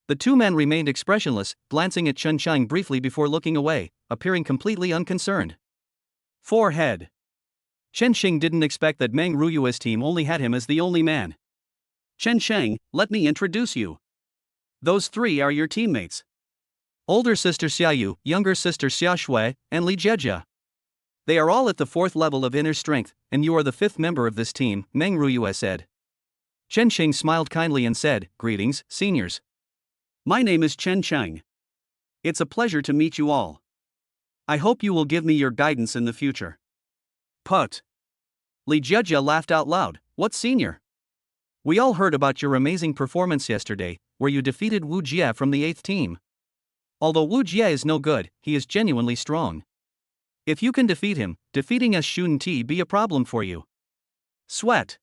The 2 men remained expressionless, glancing at Chen Xing briefly before looking away, appearing completely unconcerned. Forehead. Chen Xing didn't expect that Meng Ruyue's team only had him as the only man. Chen Xing, let me introduce you. Those 3 are your teammates. Older sister Xia Yu, younger sister Xia Shui, and Li Jejia. They are all at the 4th level of inner strength, and you are the 5th member of this team, Meng Ruyue said. Chen Xing smiled kindly and said, Greetings, seniors. My name is Chen Xing. It's a pleasure to meet you all. I hope you will give me your guidance in the future. Put. Li Jejia laughed out loud. What senior? We all heard about your amazing performance yesterday, where you defeated Wu Jie from the 8th team. Although Wu Jie is no good, he is genuinely strong. If you can defeat him, defeating us shouldn't be a problem for you. Sweat.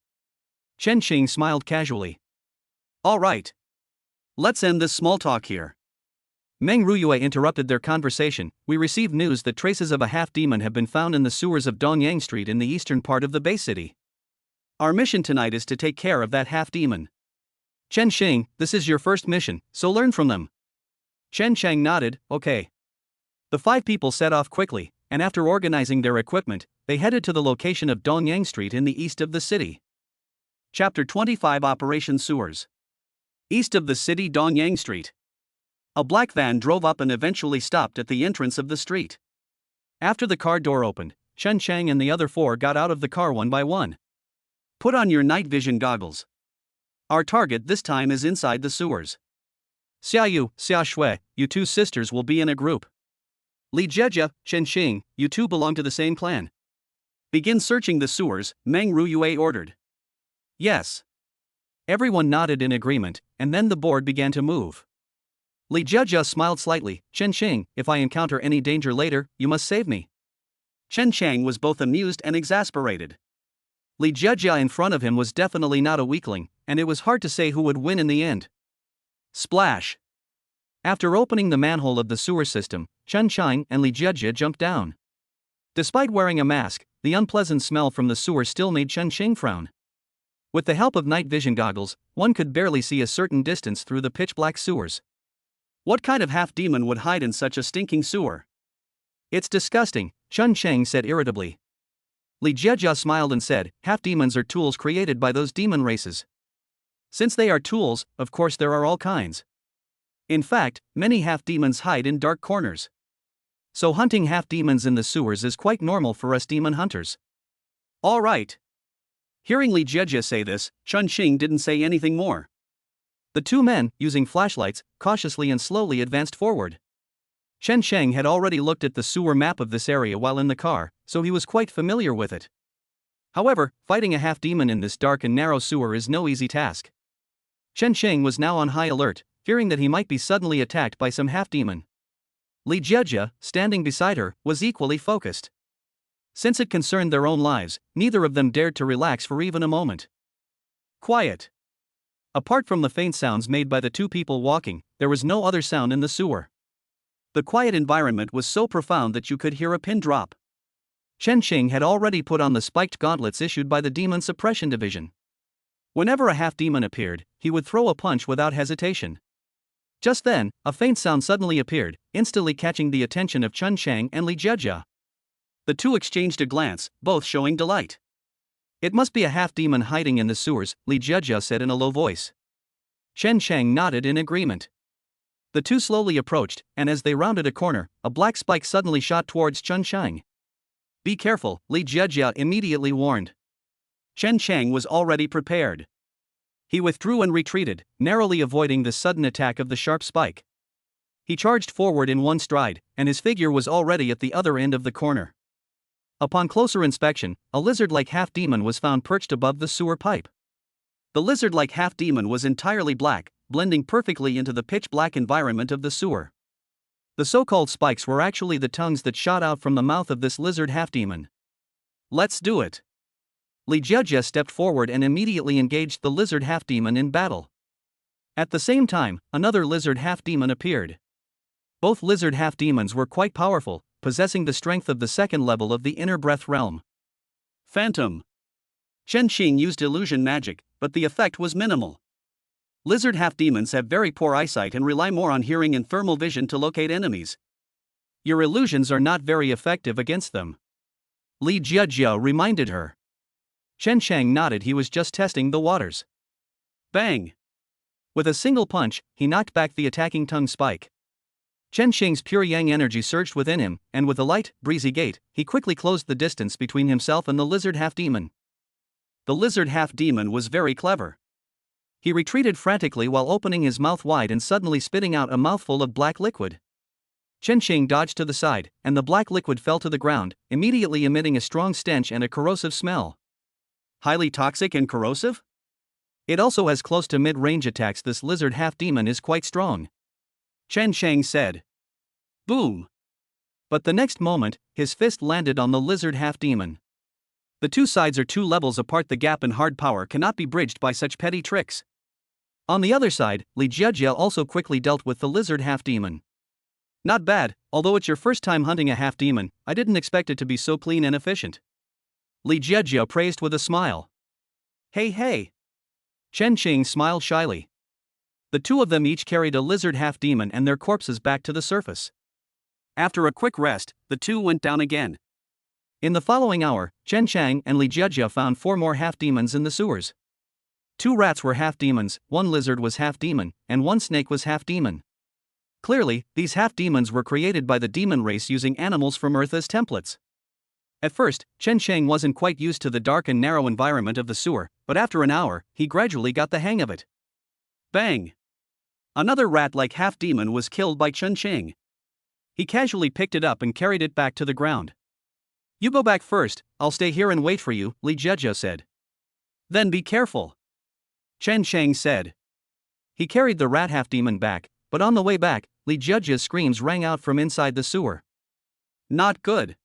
Chen Xing smiled casually. All right. Let's end this small talk here. Meng Ruyue interrupted their conversation. We received news that traces of a half-demon have been found in the sewers of Dongyang Street in the eastern part of the base city. Our mission tonight is to take care of that half-demon. Chen Xing, this is your first mission, so learn from them. Chen Xing nodded, okay. The 5 people set off quickly, and after organizing their equipment, they headed to the location of Dongyang Street in the east of the city. Chapter 25 Operation Sewers. East of the city Dongyang Street. A black van drove up and eventually stopped at the entrance of the street. After the car door opened, Chen Xing and the other 4 got out of the car one by one. Put on your night vision goggles. Our target this time is inside the sewers. Xia Yu, Xia Shui, you 2 sisters will be in a group. Li Jejia, Chen Xing, you 2 belong to the same clan. Begin searching the sewers, Meng Ruyue ordered. Yes. Everyone nodded in agreement, and then the board began to move. Li Jejia smiled slightly. Chen Xing, if I encounter any danger later, you must save me. Chen Chang was both amused and exasperated. Li Jejia in front of him was definitely not a weakling, and it was hard to say who would win in the end. Splash! After opening the manhole of the sewer system, Chen Chang and Li Jejia jumped down. Despite wearing a mask, the unpleasant smell from the sewer still made Chen Xing frown. With the help of night vision goggles, one could barely see a certain distance through the pitch-black sewers. What kind of half-demon would hide in such a stinking sewer? It's disgusting, Chen Chang said irritably. Li Jejia smiled and said, half-demons are tools created by those demon races. Since they are tools, of course there are all kinds. In fact, many half-demons hide in dark corners. So hunting half-demons in the sewers is quite normal for us demon hunters. All right. Hearing Li Jejia say this, Chen Xing didn't say anything more. The 2 men, using flashlights, cautiously and slowly advanced forward. Chen Sheng had already looked at the sewer map of this area while in the car, so he was quite familiar with it. However, fighting a half-demon in this dark and narrow sewer is no easy task. Chen Sheng was now on high alert, fearing that he might be suddenly attacked by some half-demon. Li Jiejia, standing beside her, was equally focused. Since it concerned their own lives, neither of them dared to relax for even a moment. Quiet. Apart from the faint sounds made by the two people walking, there was no other sound in the sewer. The quiet environment was so profound that you could hear a pin drop. Chen Sheng had already put on the spiked gauntlets issued by the Demon Suppression Division. Whenever a half-demon appeared, he would throw a punch without hesitation. Just then, a faint sound suddenly appeared, instantly catching the attention of Chen Sheng and Li Jiejia. The two exchanged a glance, both showing delight. "It must be a half-demon hiding in the sewers," Li Jiejia said in a low voice. Chen Sheng nodded in agreement. The two slowly approached, and as they rounded a corner, a black spike suddenly shot towards Chen Sheng. "Be careful," Li Jiejia immediately warned. Chen Sheng was already prepared. He withdrew and retreated, narrowly avoiding the sudden attack of the sharp spike. He charged forward in one stride, and his figure was already at the other end of the corner. Upon closer inspection, a lizard-like half-demon was found perched above the sewer pipe. The lizard-like half-demon was entirely black, blending perfectly into the pitch-black environment of the sewer. The so-called spikes were actually the tongues that shot out from the mouth of this lizard half-demon. "Let's do it." Li Jiejia stepped forward and immediately engaged the lizard half-demon in battle. At the same time, another lizard half-demon appeared. Both lizard half-demons were quite powerful, possessing the strength of the second level of the inner breath realm. Phantom. Chen Sheng used illusion magic, but the effect was minimal. Lizard half-demons have very poor eyesight and rely more on hearing and thermal vision to locate enemies. Your illusions are not very effective against them, Li Jiejia reminded her. Chen Sheng nodded. He was just testing the waters. Bang! With a single punch, he knocked back the attacking tongue spike. Chen Sheng's pure yang energy surged within him, and with a light, breezy gait, he quickly closed the distance between himself and the lizard half-demon. The lizard half-demon was very clever. He retreated frantically while opening his mouth wide and suddenly spitting out a mouthful of black liquid. Chen Sheng dodged to the side, and the black liquid fell to the ground, immediately emitting a strong stench and a corrosive smell. Highly toxic and corrosive? It also has close to mid-range attacks. This lizard half-demon is quite strong, Chen Sheng said. Boom! But the next moment, his fist landed on the lizard half-demon. The two sides are 2 levels apart. The gap in hard power cannot be bridged by such petty tricks. On the other side, Li Jiejia also quickly dealt with the lizard half-demon. Not bad, although it's your first time hunting a half-demon, I didn't expect it to be so clean and efficient, Li Jiejia praised with a smile. Hey. Chen Sheng smiled shyly. The two of them each carried a lizard half-demon and their corpses back to the surface. After a quick rest, the two went down again. In the following hour, Chen Sheng and Li Jiejia found 4 more half-demons in the sewers. 2 rats were half-demons, 1 lizard was half-demon, and 1 snake was half-demon. Clearly, these half-demons were created by the demon race using animals from Earth as templates. At first, Chen Sheng wasn't quite used to the dark and narrow environment of the sewer, but after an hour, he gradually got the hang of it. Bang! Another rat-like half-demon was killed by Chen Sheng. He casually picked it up and carried it back to the ground. You go back first, I'll stay here and wait for you, Li Jiejia said. Then be careful, Chen Sheng said. He carried the rat half-demon back, but on the way back, Li Jiejia's screams rang out from inside the sewer. Not good.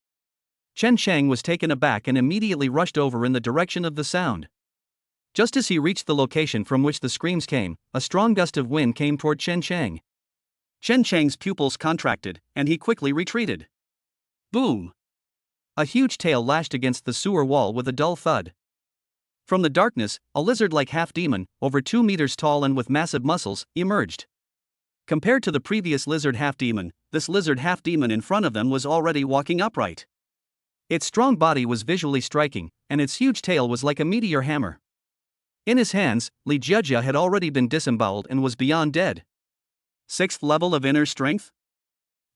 Chen Sheng was taken aback and immediately rushed over in the direction of the sound. Just as he reached the location from which the screams came, a strong gust of wind came toward Chen Sheng. Chen Sheng's pupils contracted, and he quickly retreated. Boom! A huge tail lashed against the sewer wall with a dull thud. From the darkness, a lizard-like half-demon, over 2 meters tall and with massive muscles, emerged. Compared to the previous lizard half-demon, this lizard half-demon in front of them was already walking upright. Its strong body was visually striking, and its huge tail was like a meteor hammer. In his hands, Li Jiejia had already been disemboweled and was beyond dead. 6th level of inner strength?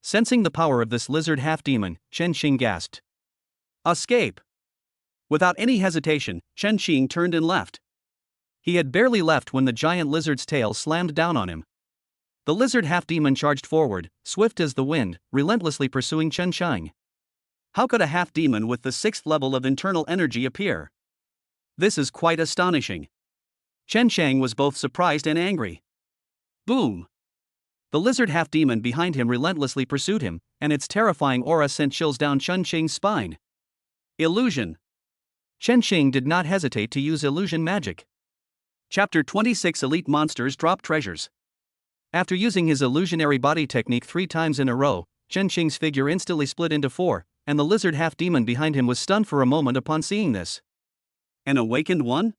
Sensing the power of this lizard half-demon, Chen Sheng gasped. Escape! Without any hesitation, Chen Sheng turned and left. He had barely left when the giant lizard's tail slammed down on him. The lizard half-demon charged forward, swift as the wind, relentlessly pursuing Chen Shang. How could a half-demon with the 6th level of internal energy appear? This is quite astonishing. Chen Shang was both surprised and angry. Boom! The lizard half-demon behind him relentlessly pursued him, and its terrifying aura sent chills down Chen Shang's spine. Illusion. Chen Shang did not hesitate to use illusion magic. Chapter 26 Elite Monsters Drop Treasures. After using his illusionary body technique 3 times in a row, Chen Shang's figure instantly split into 4, and the lizard half-demon behind him was stunned for a moment upon seeing this. An awakened one?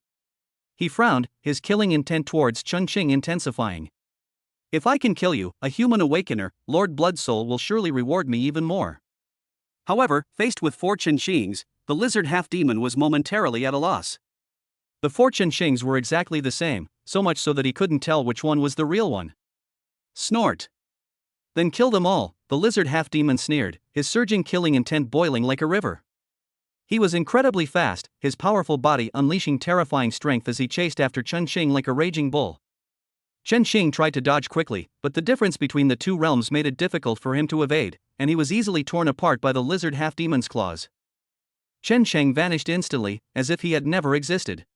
He frowned, his killing intent towards Chen Shang intensifying. If I can kill you, a human awakener, Lord Bloodsoul will surely reward me even more. However, faced with 4 Chen Shangs, the lizard half-demon was momentarily at a loss. The 4 Chen Shangs were exactly the same, so much so that he couldn't tell which one was the real one. Snort. Then kill them all, the lizard half-demon sneered, his surging killing intent boiling like a river. He was incredibly fast, his powerful body unleashing terrifying strength as he chased after Chen Shang like a raging bull. Chen Shang tried to dodge quickly, but the difference between the 2 realms made it difficult for him to evade, and he was easily torn apart by the lizard half-demon's claws. Chen Shang vanished instantly, as if he had never existed.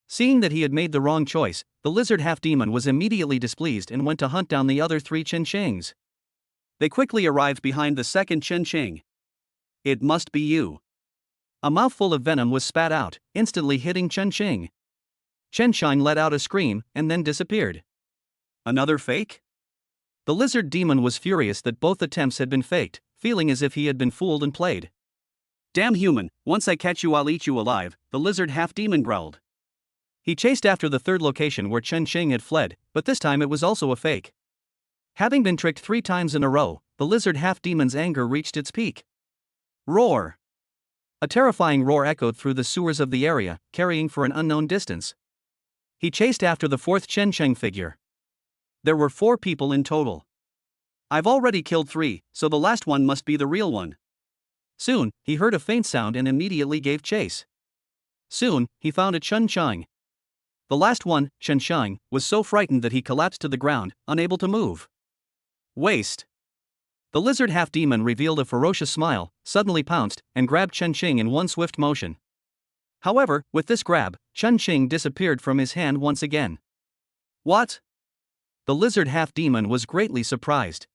Seeing that he had made the wrong choice, the lizard half-demon was immediately displeased and went to hunt down the other 3 Chen Shangs. They quickly arrived behind the 2nd Chen Shang. It must be you. A mouthful of venom was spat out, instantly hitting Chen Shang. Chen Shang let out a scream, and then disappeared. Another fake? The lizard demon was furious that both attempts had been faked, feeling as if he had been fooled and played. Damn human, once I catch you I'll eat you alive, the lizard half-demon growled. He chased after the 3rd location where Chen Shang had fled, but this time it was also a fake. Having been tricked 3 times in a row, the lizard half-demon's anger reached its peak. Roar! A terrifying roar echoed through the sewers of the area, carrying for an unknown distance. He chased after the 4th Chen Shang figure. There were 4 people in total. I've already killed 3, so the last one must be the real one. Soon, he heard a faint sound and immediately gave chase. Soon, he found a Chen Shang. The last one, Chen Shang, was so frightened that he collapsed to the ground, unable to move. Waste. The lizard half-demon revealed a ferocious smile, suddenly pounced, and grabbed Chen Shang in one swift motion. However, with this grab, Chen Shang disappeared from his hand once again. What? The lizard half-demon was greatly surprised.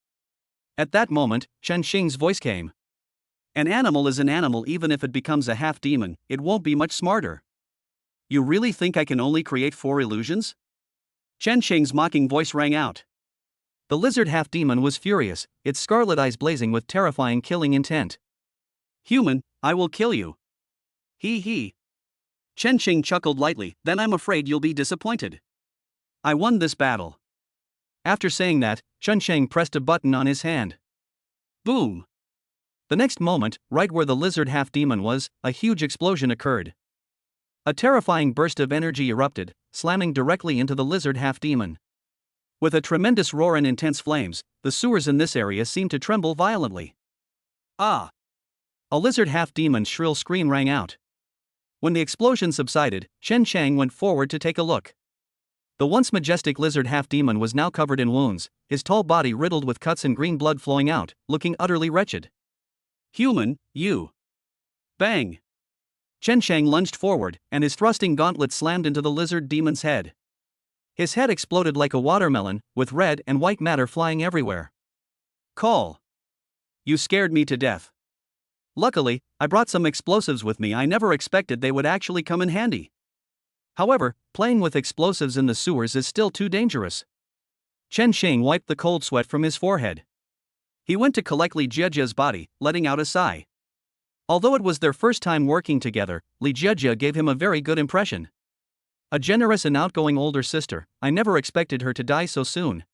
At that moment, Chen Shang's voice came. An animal is an animal even if it becomes a half-demon, it won't be much smarter. You really think I can only create 4 illusions? Chen Shang's mocking voice rang out. The lizard half-demon was furious, its scarlet eyes blazing with terrifying killing intent. Human, I will kill you. He. Chen Shang chuckled lightly, then I'm afraid you'll be disappointed. I won this battle. After saying that, Chen Shang pressed a button on his hand. Boom! The next moment, right where the lizard half-demon was, a huge explosion occurred. A terrifying burst of energy erupted, slamming directly into the lizard half-demon. With a tremendous roar and intense flames, the sewers in this area seemed to tremble violently. Ah! A lizard half-demon's shrill scream rang out. When the explosion subsided, Chen Shang went forward to take a look. The once majestic lizard half-demon was now covered in wounds, his tall body riddled with cuts and green blood flowing out, looking utterly wretched. Human, you! Bang! Chen Shang lunged forward, and his thrusting gauntlet slammed into the lizard demon's head. His head exploded like a watermelon, with red and white matter flying everywhere. Call! You scared me to death. Luckily, I brought some explosives with me. I never expected they would actually come in handy. However, playing with explosives in the sewers is still too dangerous. Chen Shang wiped the cold sweat from his forehead. He went to collect Li Jiajia's body, letting out a sigh. Although it was their first time working together, Li Jiajia gave him a very good impression. A generous and outgoing older sister, I never expected her to die so soon.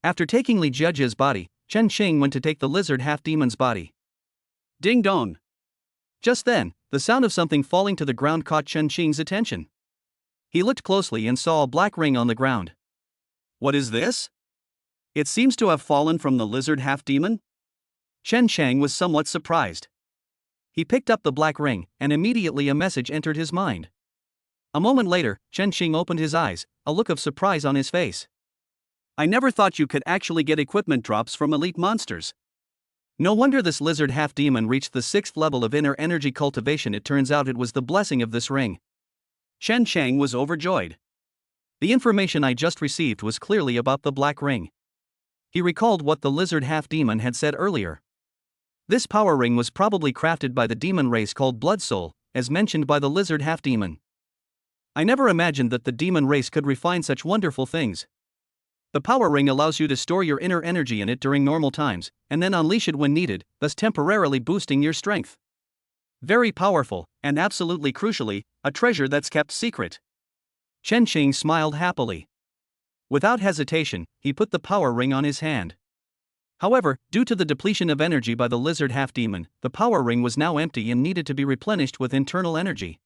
After taking Li Jiajia's body, Chen Shang went to take the lizard half-demon's body. Ding dong! Just then, the sound of something falling to the ground caught Chen Shang's attention. He looked closely and saw a black ring on the ground. What is this? It seems to have fallen from the lizard half-demon? Chen Shang was somewhat surprised. He picked up the black ring, and immediately a message entered his mind. A moment later, Chen Shang opened his eyes, a look of surprise on his face. I never thought you could actually get equipment drops from elite monsters. No wonder this lizard half-demon reached the 6th level of inner energy cultivation. It turns out it was the blessing of this ring. Chen Chang was overjoyed. The information I just received was clearly about the black ring. He recalled what the lizard half-demon had said earlier. This power ring was probably crafted by the demon race called Blood Soul, as mentioned by the lizard half-demon. I never imagined that the demon race could refine such wonderful things. The power ring allows you to store your inner energy in it during normal times, and then unleash it when needed, thus temporarily boosting your strength. Very powerful, and absolutely crucially, a treasure that's kept secret. Chen Qing smiled happily. Without hesitation, he put the power ring on his hand. However, due to the depletion of energy by the lizard half-demon, the power ring was now empty and needed to be replenished with internal energy.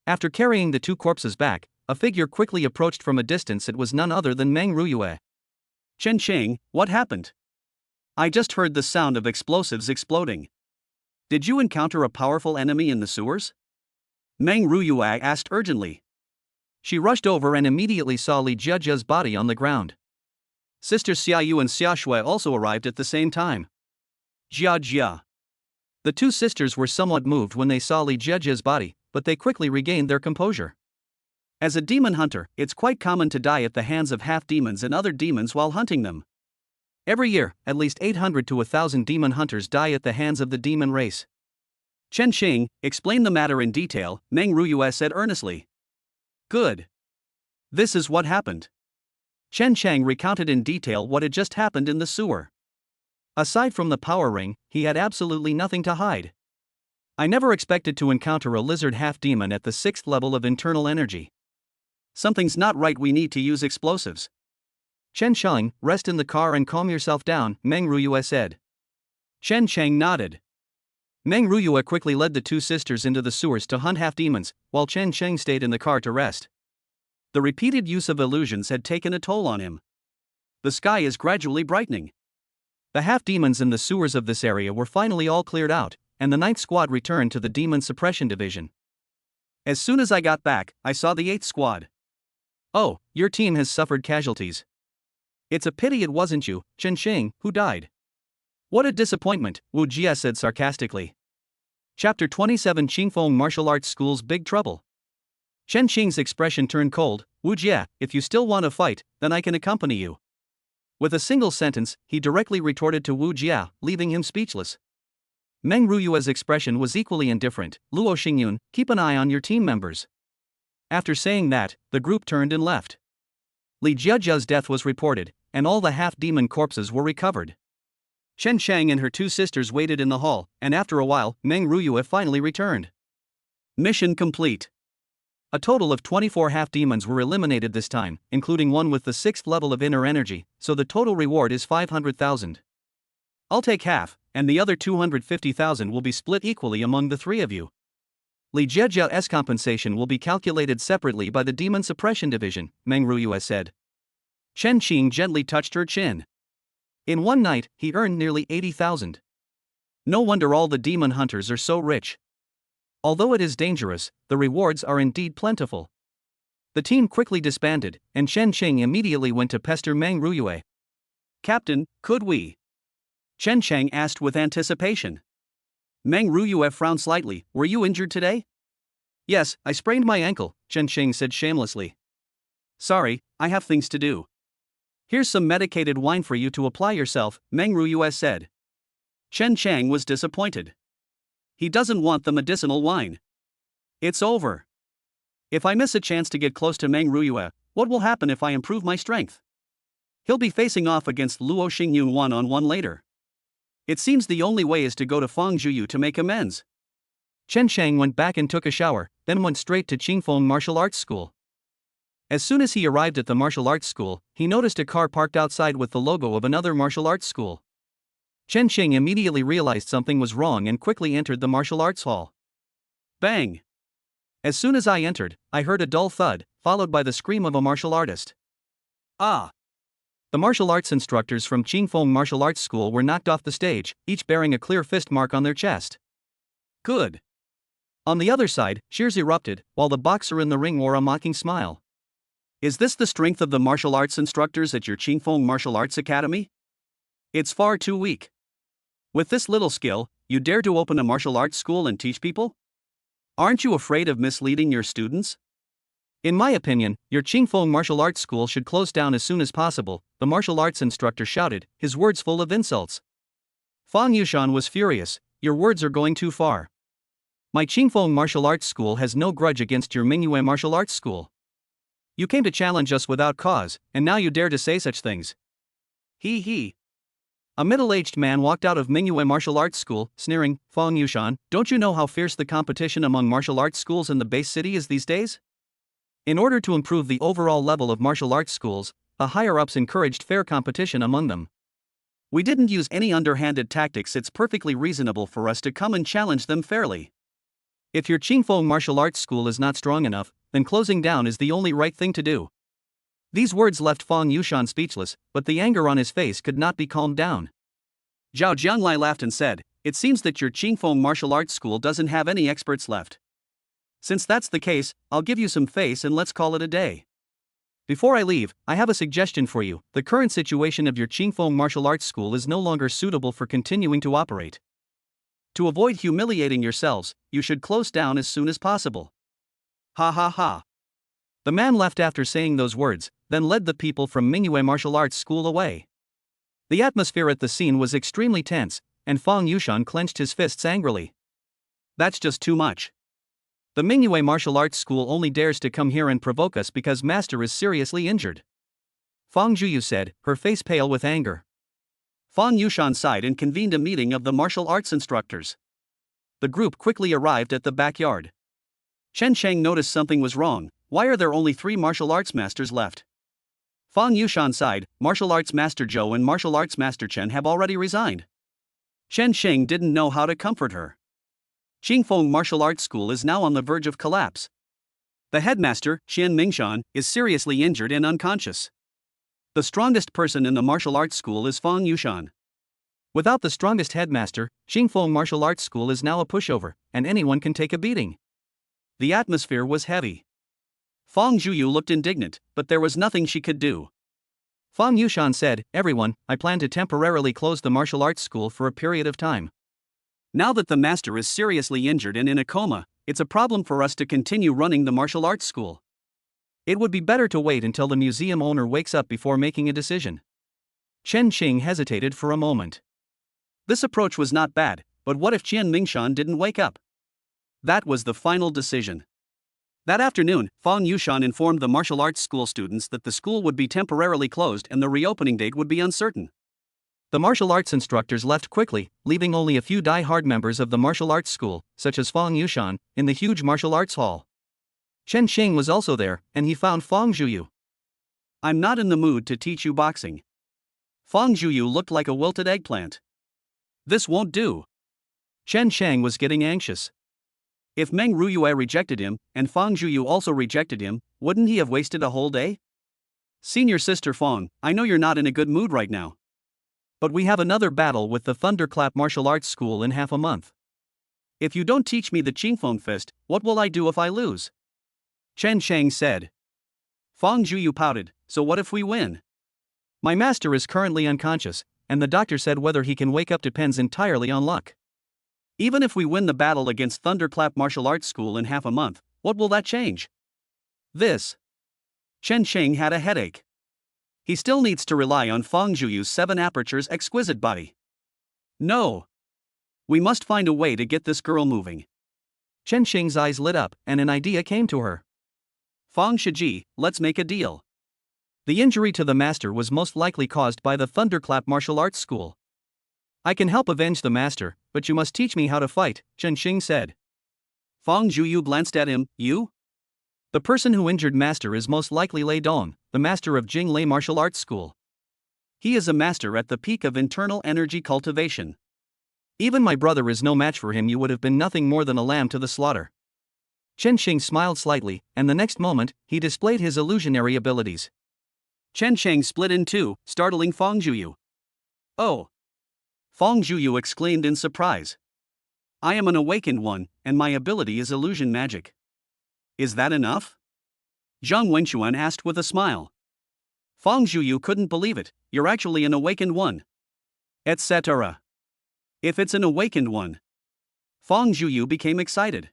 After carrying the two corpses back, a figure quickly approached from a distance. It was none other than Meng Ruyue. Chen Cheng, what happened? I just heard the sound of explosives exploding. Did you encounter a powerful enemy in the sewers? Meng Ruyue asked urgently. She rushed over and immediately saw Li Jiajia's body on the ground. Sisters Xiaoyu and Xiaoshui also arrived at the same time. Jia. The two sisters were somewhat moved when they saw Li Jiajia's body, but they quickly regained their composure. As a demon hunter, it's quite common to die at the hands of half-demons and other demons while hunting them. Every year, at least 800 to 1,000 demon hunters die at the hands of the demon race. Chen Xing, explain the matter in detail, Meng Ruyue said earnestly. Good. This is what happened. Chen Chang recounted in detail what had just happened in the sewer. Aside from the power ring, he had absolutely nothing to hide. I never expected to encounter a lizard half-demon at the 6th level of internal energy. Something's not right, we need to use explosives. Chen Chang, rest in the car and calm yourself down, Meng Ruyue said. Chen Chang nodded. Meng Ruyue quickly led the two sisters into the sewers to hunt half-demons, while Chen Chang stayed in the car to rest. The repeated use of illusions had taken a toll on him. The sky is gradually brightening. The half-demons in the sewers of this area were finally all cleared out, and the 9th squad returned to the Demon Suppression Division. As soon as I got back, I saw the 8th squad. Oh, your team has suffered casualties. It's a pity it wasn't you, Chen Xing, who died. What a disappointment, Wu Jia said sarcastically. Chapter 27 Qingfeng Martial Arts School's Big Trouble. Chen Xing's expression turned cold. Wu Jia, if you still want to fight, then I can accompany you. With a single sentence, he directly retorted to Wu Jia, leaving him speechless. Meng Ruyue's expression was equally indifferent. Luo Xingyun, keep an eye on your team members. After saying that, the group turned and left. Li Jiajia's death was reported, and all the half-demon corpses were recovered. Chen Chang and her two sisters waited in the hall, and after a while, Meng Ruyue finally returned. Mission complete. A total of 24 half-demons were eliminated this time, including one with the 6th level of inner energy, so the total reward is 500,000. I'll take half, and the other 250,000 will be split equally among the three of you. Li Jiajia's compensation will be calculated separately by the Demon Suppression Division, Meng Ruyue said. Chen Qing gently touched her chin. In one night, he earned nearly 80,000. No wonder all the demon hunters are so rich. Although it is dangerous, the rewards are indeed plentiful. The team quickly disbanded, and Chen Qing immediately went to pester Meng Ruyue. Captain, could we? Chen Chang asked with anticipation. Meng Ruyue frowned slightly. Were you injured today? Yes, I sprained my ankle, Chen Qing said shamelessly. Sorry, I have things to do. Here's some medicated wine for you to apply yourself, Meng Ruyue said. Chen Chang was disappointed. He doesn't want the medicinal wine. It's over. If I miss a chance to get close to Meng Ruyue, what will happen if I improve my strength? He'll be facing off against Luo Xingyun one-on-one later. It seems the only way is to go to Fangzhuyu to make amends. Chen Chang went back and took a shower, then went straight to Qingfeng Martial Arts School. As soon as he arrived at the martial arts school, he noticed a car parked outside with the logo of another martial arts school. Chen Qing immediately realized something was wrong and quickly entered the martial arts hall. Bang! As soon as I entered, I heard a dull thud, followed by the scream of a martial artist. Ah! The martial arts instructors from Qingfeng Martial Arts School were knocked off the stage, each bearing a clear fist mark on their chest. Good. On the other side, cheers erupted, while the boxer in the ring wore a mocking smile. Is this the strength of the martial arts instructors at your Qingfeng Martial Arts Academy? It's far too weak. With this little skill, you dare to open a martial arts school and teach people? Aren't you afraid of misleading your students? In my opinion, your Qingfeng Martial Arts School should close down as soon as possible, the martial arts instructor shouted, his words full of insults. Fang Yushan was furious. Your words are going too far. My Qingfeng Martial Arts School has no grudge against your Mingyue Martial Arts School. You came to challenge us without cause, and now you dare to say such things. He. A middle-aged man walked out of Mingyue Martial Arts School, sneering, Fang Yushan, don't you know how fierce the competition among martial arts schools in the base city is these days? In order to improve the overall level of martial arts schools, the higher-ups encouraged fair competition among them. We didn't use any underhanded tactics. It's perfectly reasonable for us to come and challenge them fairly. If your Qingfeng Martial Arts School is not strong enough, then closing down is the only right thing to do. These words left Fang Yushan speechless, but the anger on his face could not be calmed down. Zhao Jianglai laughed and said, it seems that your Qingfeng Martial Arts School doesn't have any experts left. Since that's the case, I'll give you some face and let's call it a day. Before I leave, I have a suggestion for you. The current situation of your Qingfeng Martial Arts School is no longer suitable for continuing to operate. To avoid humiliating yourselves, you should close down as soon as possible. Ha ha ha. The man left after saying those words, then led the people from Mingyue Martial Arts School away. The atmosphere at the scene was extremely tense, and Fang Yushan clenched his fists angrily. That's just too much. The Mingyue Martial Arts School only dares to come here and provoke us because Master is seriously injured. Fang Zhuyu said, her face pale with anger. Fang Yushan sighed and convened a meeting of the martial arts instructors. The group quickly arrived at the backyard. Chen Sheng noticed something was wrong. Why are there only 3 martial arts masters left? Fang Yushan sighed, Martial Arts Master Zhou and Martial Arts Master Chen have already resigned. Chen Sheng didn't know how to comfort her. Qingfeng Martial Arts School is now on the verge of collapse. The headmaster, Qian Mingshan, is seriously injured and unconscious. The strongest person in the martial arts school is Fang Yushan. Without the strongest headmaster, Qingfeng Martial Arts School is now a pushover, and anyone can take a beating. The atmosphere was heavy. Fang Zhuyu looked indignant, but there was nothing she could do. Fang Yushan said, everyone, I plan to temporarily close the martial arts school for a period of time. Now that the master is seriously injured and in a coma, it's a problem for us to continue running the martial arts school. It would be better to wait until the museum owner wakes up before making a decision. Chen Qing hesitated for a moment. This approach was not bad, but what if Qian Mingshan didn't wake up? That was the final decision. That afternoon, Fang Yushan informed the martial arts school students that the school would be temporarily closed and the reopening date would be uncertain. The martial arts instructors left quickly, leaving only a few die-hard members of the martial arts school, such as Fang Yushan, in the huge martial arts hall. Chen Xing was also there, and he found Fang Zhuyu. I'm not in the mood to teach you boxing. Fang Zhuyu looked like a wilted eggplant. This won't do. Chen Shang was getting anxious. If Meng Ruyue rejected him, and Fang Zhuyu also rejected him, wouldn't he have wasted a whole day? Senior sister Fang, I know you're not in a good mood right now. But we have another battle with the Thunderclap Martial Arts School in half a month. If you don't teach me the Qingfeng Fist, what will I do if I lose? Chen Shang said. Fang Zhuyu pouted, so what if we win? My master is currently unconscious, and the doctor said whether he can wake up depends entirely on luck. Even if we win the battle against Thunderclap Martial Arts School in half a month, what will that change? This. Chen Sheng had a headache. He still needs to rely on Fang Zhuyu's 7 apertures exquisite body. No. We must find a way to get this girl moving. Chen Sheng's eyes lit up, and an idea came to her. Fang Shiji, let's make a deal. The injury to the master was most likely caused by the Thunderclap Martial Arts School. I can help avenge the master, but you must teach me how to fight, Chen Xing said. Fang Zhuyu glanced at him, you? The person who injured master is most likely Lei Dong, the master of Jing Lei Martial Arts School. He is a master at the peak of internal energy cultivation. Even my brother is no match for him. You would have been nothing more than a lamb to the slaughter. Chen Xing smiled slightly, and the next moment, he displayed his illusionary abilities. Chen Sheng split in two, startling Fang Zhuyu. Oh! Fang Zhuyu exclaimed in surprise. I am an awakened one, and my ability is illusion magic. Is that enough? Zhang Wenxuan asked with a smile. Fang Zhuyu couldn't believe it. You're actually an awakened one. Etc. If it's an awakened one. Fang Zhuyu became excited.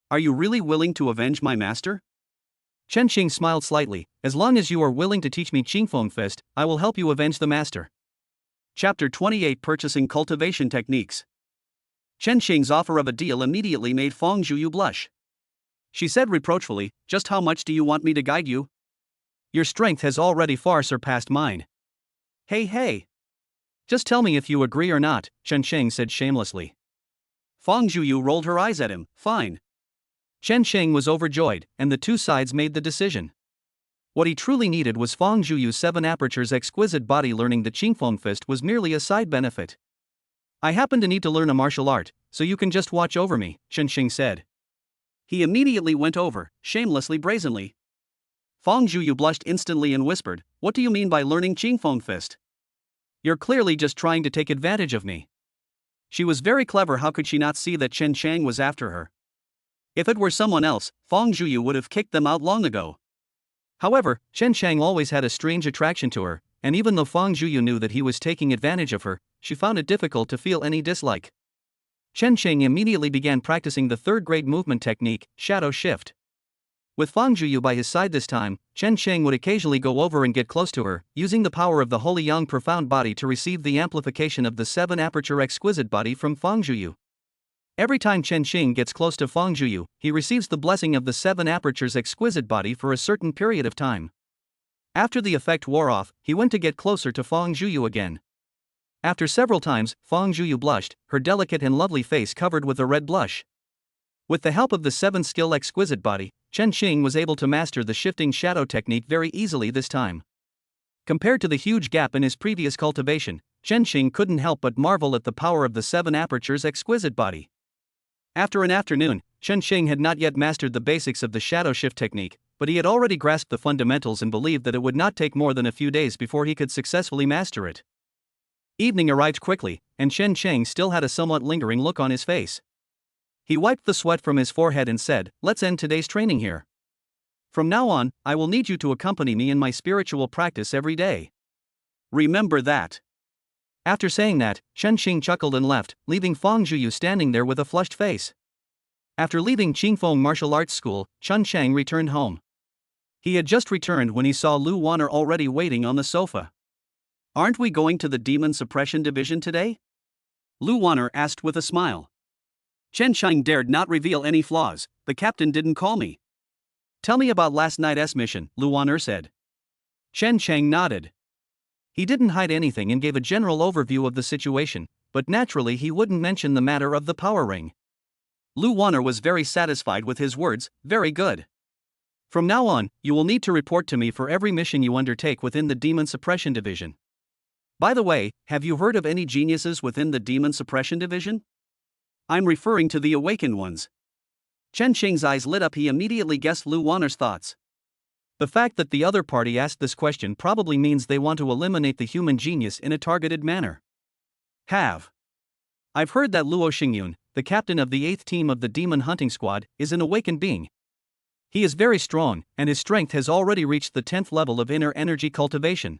Are you really willing to avenge my master? Chen Xing smiled slightly. As long as you are willing to teach me Qingfeng Fist, I will help you avenge the master. Chapter 28 Purchasing Cultivation Techniques. Chen Xing's offer of a deal immediately made Fang Zhuyu blush. She said reproachfully, just how much do you want me to guide you? Your strength has already far surpassed mine. Hey. Just tell me if you agree or not, Chen Xing said shamelessly. Fang Zhuyu rolled her eyes at him. Fine. Chen Xing was overjoyed, and the two sides made the decision. What he truly needed was Fang Zhuyu's 7 apertures exquisite body. Learning the Qingfeng Fist was merely a side benefit. I happen to need to learn a martial art, so you can just watch over me, Chen Xing said. He immediately went over, shamelessly brazenly. Fang Zhuyu blushed instantly and whispered, what do you mean by learning Qingfeng Fist? You're clearly just trying to take advantage of me. She was very clever. How could she not see that Chen Chang was after her? If it were someone else, Fang Zhuyu would have kicked them out long ago. However, Chen Chang always had a strange attraction to her, and even though Fang Zhuyu knew that he was taking advantage of her, she found it difficult to feel any dislike. Chen Chang immediately began practicing the third-grade movement technique, Shadow Shift. With Fang Zhuyu by his side this time, Chen Chang would occasionally go over and get close to her, using the power of the Holy Yang profound body to receive the amplification of the 7 aperture exquisite body from Fang Zhuyu. Every time Chen Xing gets close to Fang Zhuyu, he receives the blessing of the 7 apertures exquisite body for a certain period of time. After the effect wore off, he went to get closer to Fang Zhuyu again. After several times, Fang Zhuyu blushed, her delicate and lovely face covered with a red blush. With the help of the 7 skill exquisite body, Chen Xing was able to master the shifting shadow technique very easily this time. Compared to the huge gap in his previous cultivation, Chen Xing couldn't help but marvel at the power of the 7 apertures exquisite body. After an afternoon, Chen Xing had not yet mastered the basics of the shadow shift technique, but he had already grasped the fundamentals and believed that it would not take more than a few days before he could successfully master it. Evening arrived quickly, and Chen Xing still had a somewhat lingering look on his face. He wiped the sweat from his forehead and said, let's end today's training here. From now on, I will need you to accompany me in my spiritual practice every day. Remember that. After saying that, Chen Xing chuckled and left, leaving Fang Zhuyu standing there with a flushed face. After leaving Qingfeng Martial Arts School, Chen Chang returned home. He had just returned when he saw Lu Wanner already waiting on the sofa. Aren't we going to the Demon Suppression Division today? Lu Wanner asked with a smile. Chen Chang dared not reveal any flaws. The captain didn't call me. Tell me about last night's mission, Lu Wanner said. Chen Chang nodded. He didn't hide anything and gave a general overview of the situation, but naturally he wouldn't mention the matter of the power ring. Lu Wanner was very satisfied with his words. Very good. From now on, you will need to report to me for every mission you undertake within the Demon Suppression Division. By the way, have you heard of any geniuses within the Demon Suppression Division? I'm referring to the awakened ones. Chen Xing's eyes lit up. He immediately guessed Lu Wanner's thoughts. The fact that the other party asked this question probably means they want to eliminate the human genius in a targeted manner. I've heard that Luo Xingyun, the captain of the 8th team of the Demon Hunting Squad, is an awakened being. He is very strong, and his strength has already reached the 10th level of inner energy cultivation.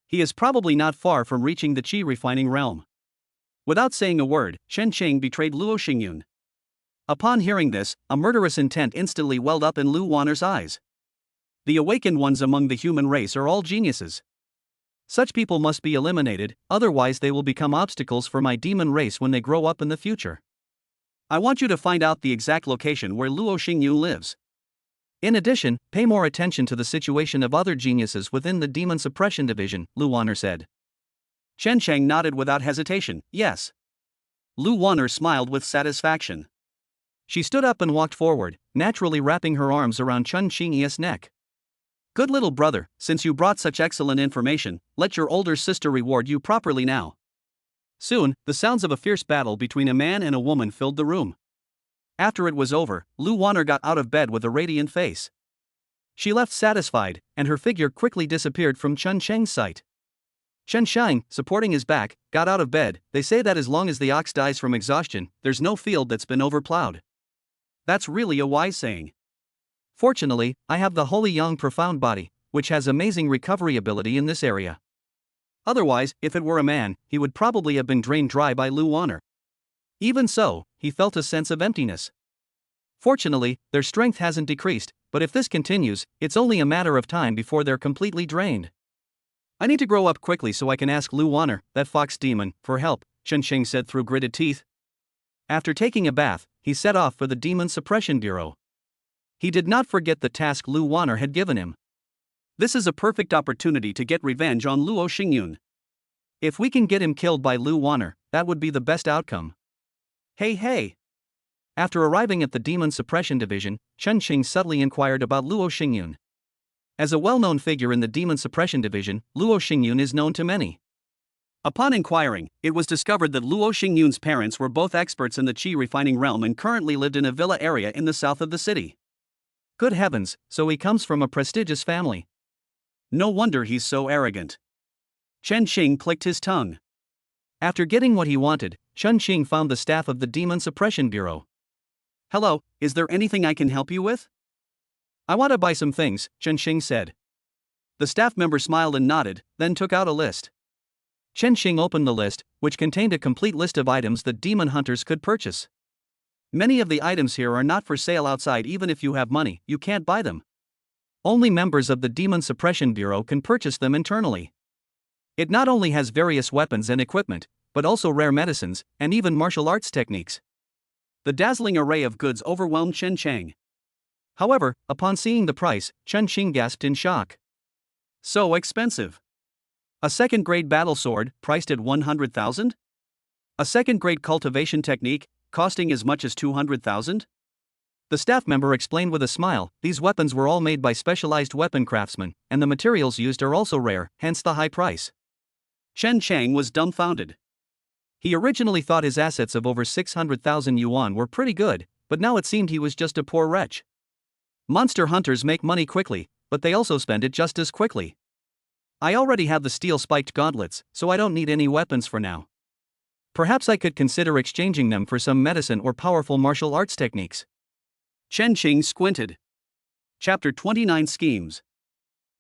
He is probably not far from reaching the qi refining realm. Without saying a word, Chen Cheng betrayed Luo Xingyun. Upon hearing this, a murderous intent instantly welled up in Lu Wanner's eyes. The awakened ones among the human race are all geniuses. Such people must be eliminated, otherwise they will become obstacles for my demon race when they grow up in the future. I want you to find out the exact location where Luo Xingyun lives. In addition, pay more attention to the situation of other geniuses within the Demon Suppression Division, Lu Wanner said. Chen Cheng nodded without hesitation, yes. Lu Wanner smiled with satisfaction. She stood up and walked forward, naturally wrapping her arms around Chen Xingyi's neck. Good little brother, since you brought such excellent information, let your older sister reward you properly now. Soon, the sounds of a fierce battle between a man and a woman filled the room. After it was over, Lu Wanner got out of bed with a radiant face. She left satisfied, and her figure quickly disappeared from Chen Cheng's sight. Chen Shang, supporting his back, got out of bed. They say that as long as the ox dies from exhaustion, there's no field that's been overplowed. That's really a wise saying. Fortunately, I have the holy yang profound body, which has amazing recovery ability in this area. Otherwise, if it were a man, he would probably have been drained dry by Lu Wanner. Even so, he felt a sense of emptiness. Fortunately, their strength hasn't decreased, but if this continues, it's only a matter of time before they're completely drained. I need to grow up quickly so I can ask Lu Wanner, that fox demon, for help, Chen Xing said through gritted teeth. After taking a bath, he set off for the Demon Suppression Bureau. He did not forget the task Lu Wanner had given him. This is a perfect opportunity to get revenge on Luo Xingyun. If we can get him killed by Lu Wanner, that would be the best outcome. Hey! After arriving at the Demon Suppression Division, Chen Xing subtly inquired about Luo Xingyun. As a well-known figure in the Demon Suppression Division, Luo Xingyun is known to many. Upon inquiring, it was discovered that Luo Xingyun's parents were both experts in the qi refining realm and currently lived in a villa area in the south of the city. Good heavens, so he comes from a prestigious family. No wonder he's so arrogant. Chen Xing clicked his tongue. After getting what he wanted, Chen Xing found the staff of the Demon Suppression Bureau. Hello, is there anything I can help you with? I want to buy some things, Chen Xing said. The staff member smiled and nodded, then took out a list. Chen Xing opened the list, which contained a complete list of items that demon hunters could purchase. Many of the items here are not for sale outside. Even if you have money, you can't buy them. Only members of the Demon Suppression Bureau can purchase them internally. It not only has various weapons and equipment, but also rare medicines, and even martial arts techniques. The dazzling array of goods overwhelmed Chen Chang. However, upon seeing the price, Chen Xing gasped in shock. So expensive. A second-grade battle sword, priced at 100,000? A second-grade cultivation technique, costing as much as 200,000? The staff member explained with a smile, these weapons were all made by specialized weapon craftsmen, and the materials used are also rare, hence the high price. Chen Chang was dumbfounded. He originally thought his assets of over 600,000 yuan were pretty good, but now it seemed he was just a poor wretch. Monster hunters make money quickly, but they also spend it just as quickly. I already have the steel-spiked gauntlets, so I don't need any weapons for now. Perhaps I could consider exchanging them for some medicine or powerful martial arts techniques. Chen Xing squinted. Chapter 29 Schemes.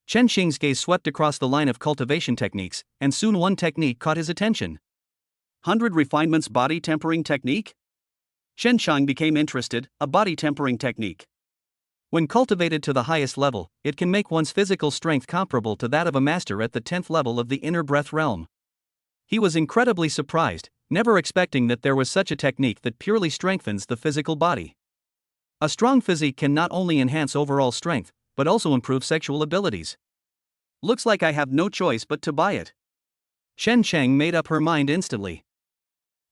Chen Xing's gaze swept across the line of cultivation techniques, and soon one technique caught his attention. 100 Refinements Body Tempering Technique? Chen Chang became interested, a body tempering technique. When cultivated to the highest level, it can make one's physical strength comparable to that of a master at the 10th level of the inner breath realm. He was incredibly surprised, never expecting that there was such a technique that purely strengthens the physical body. A strong physique can not only enhance overall strength, but also improve sexual abilities. Looks like I have no choice but to buy it. Shen Cheng made up her mind instantly.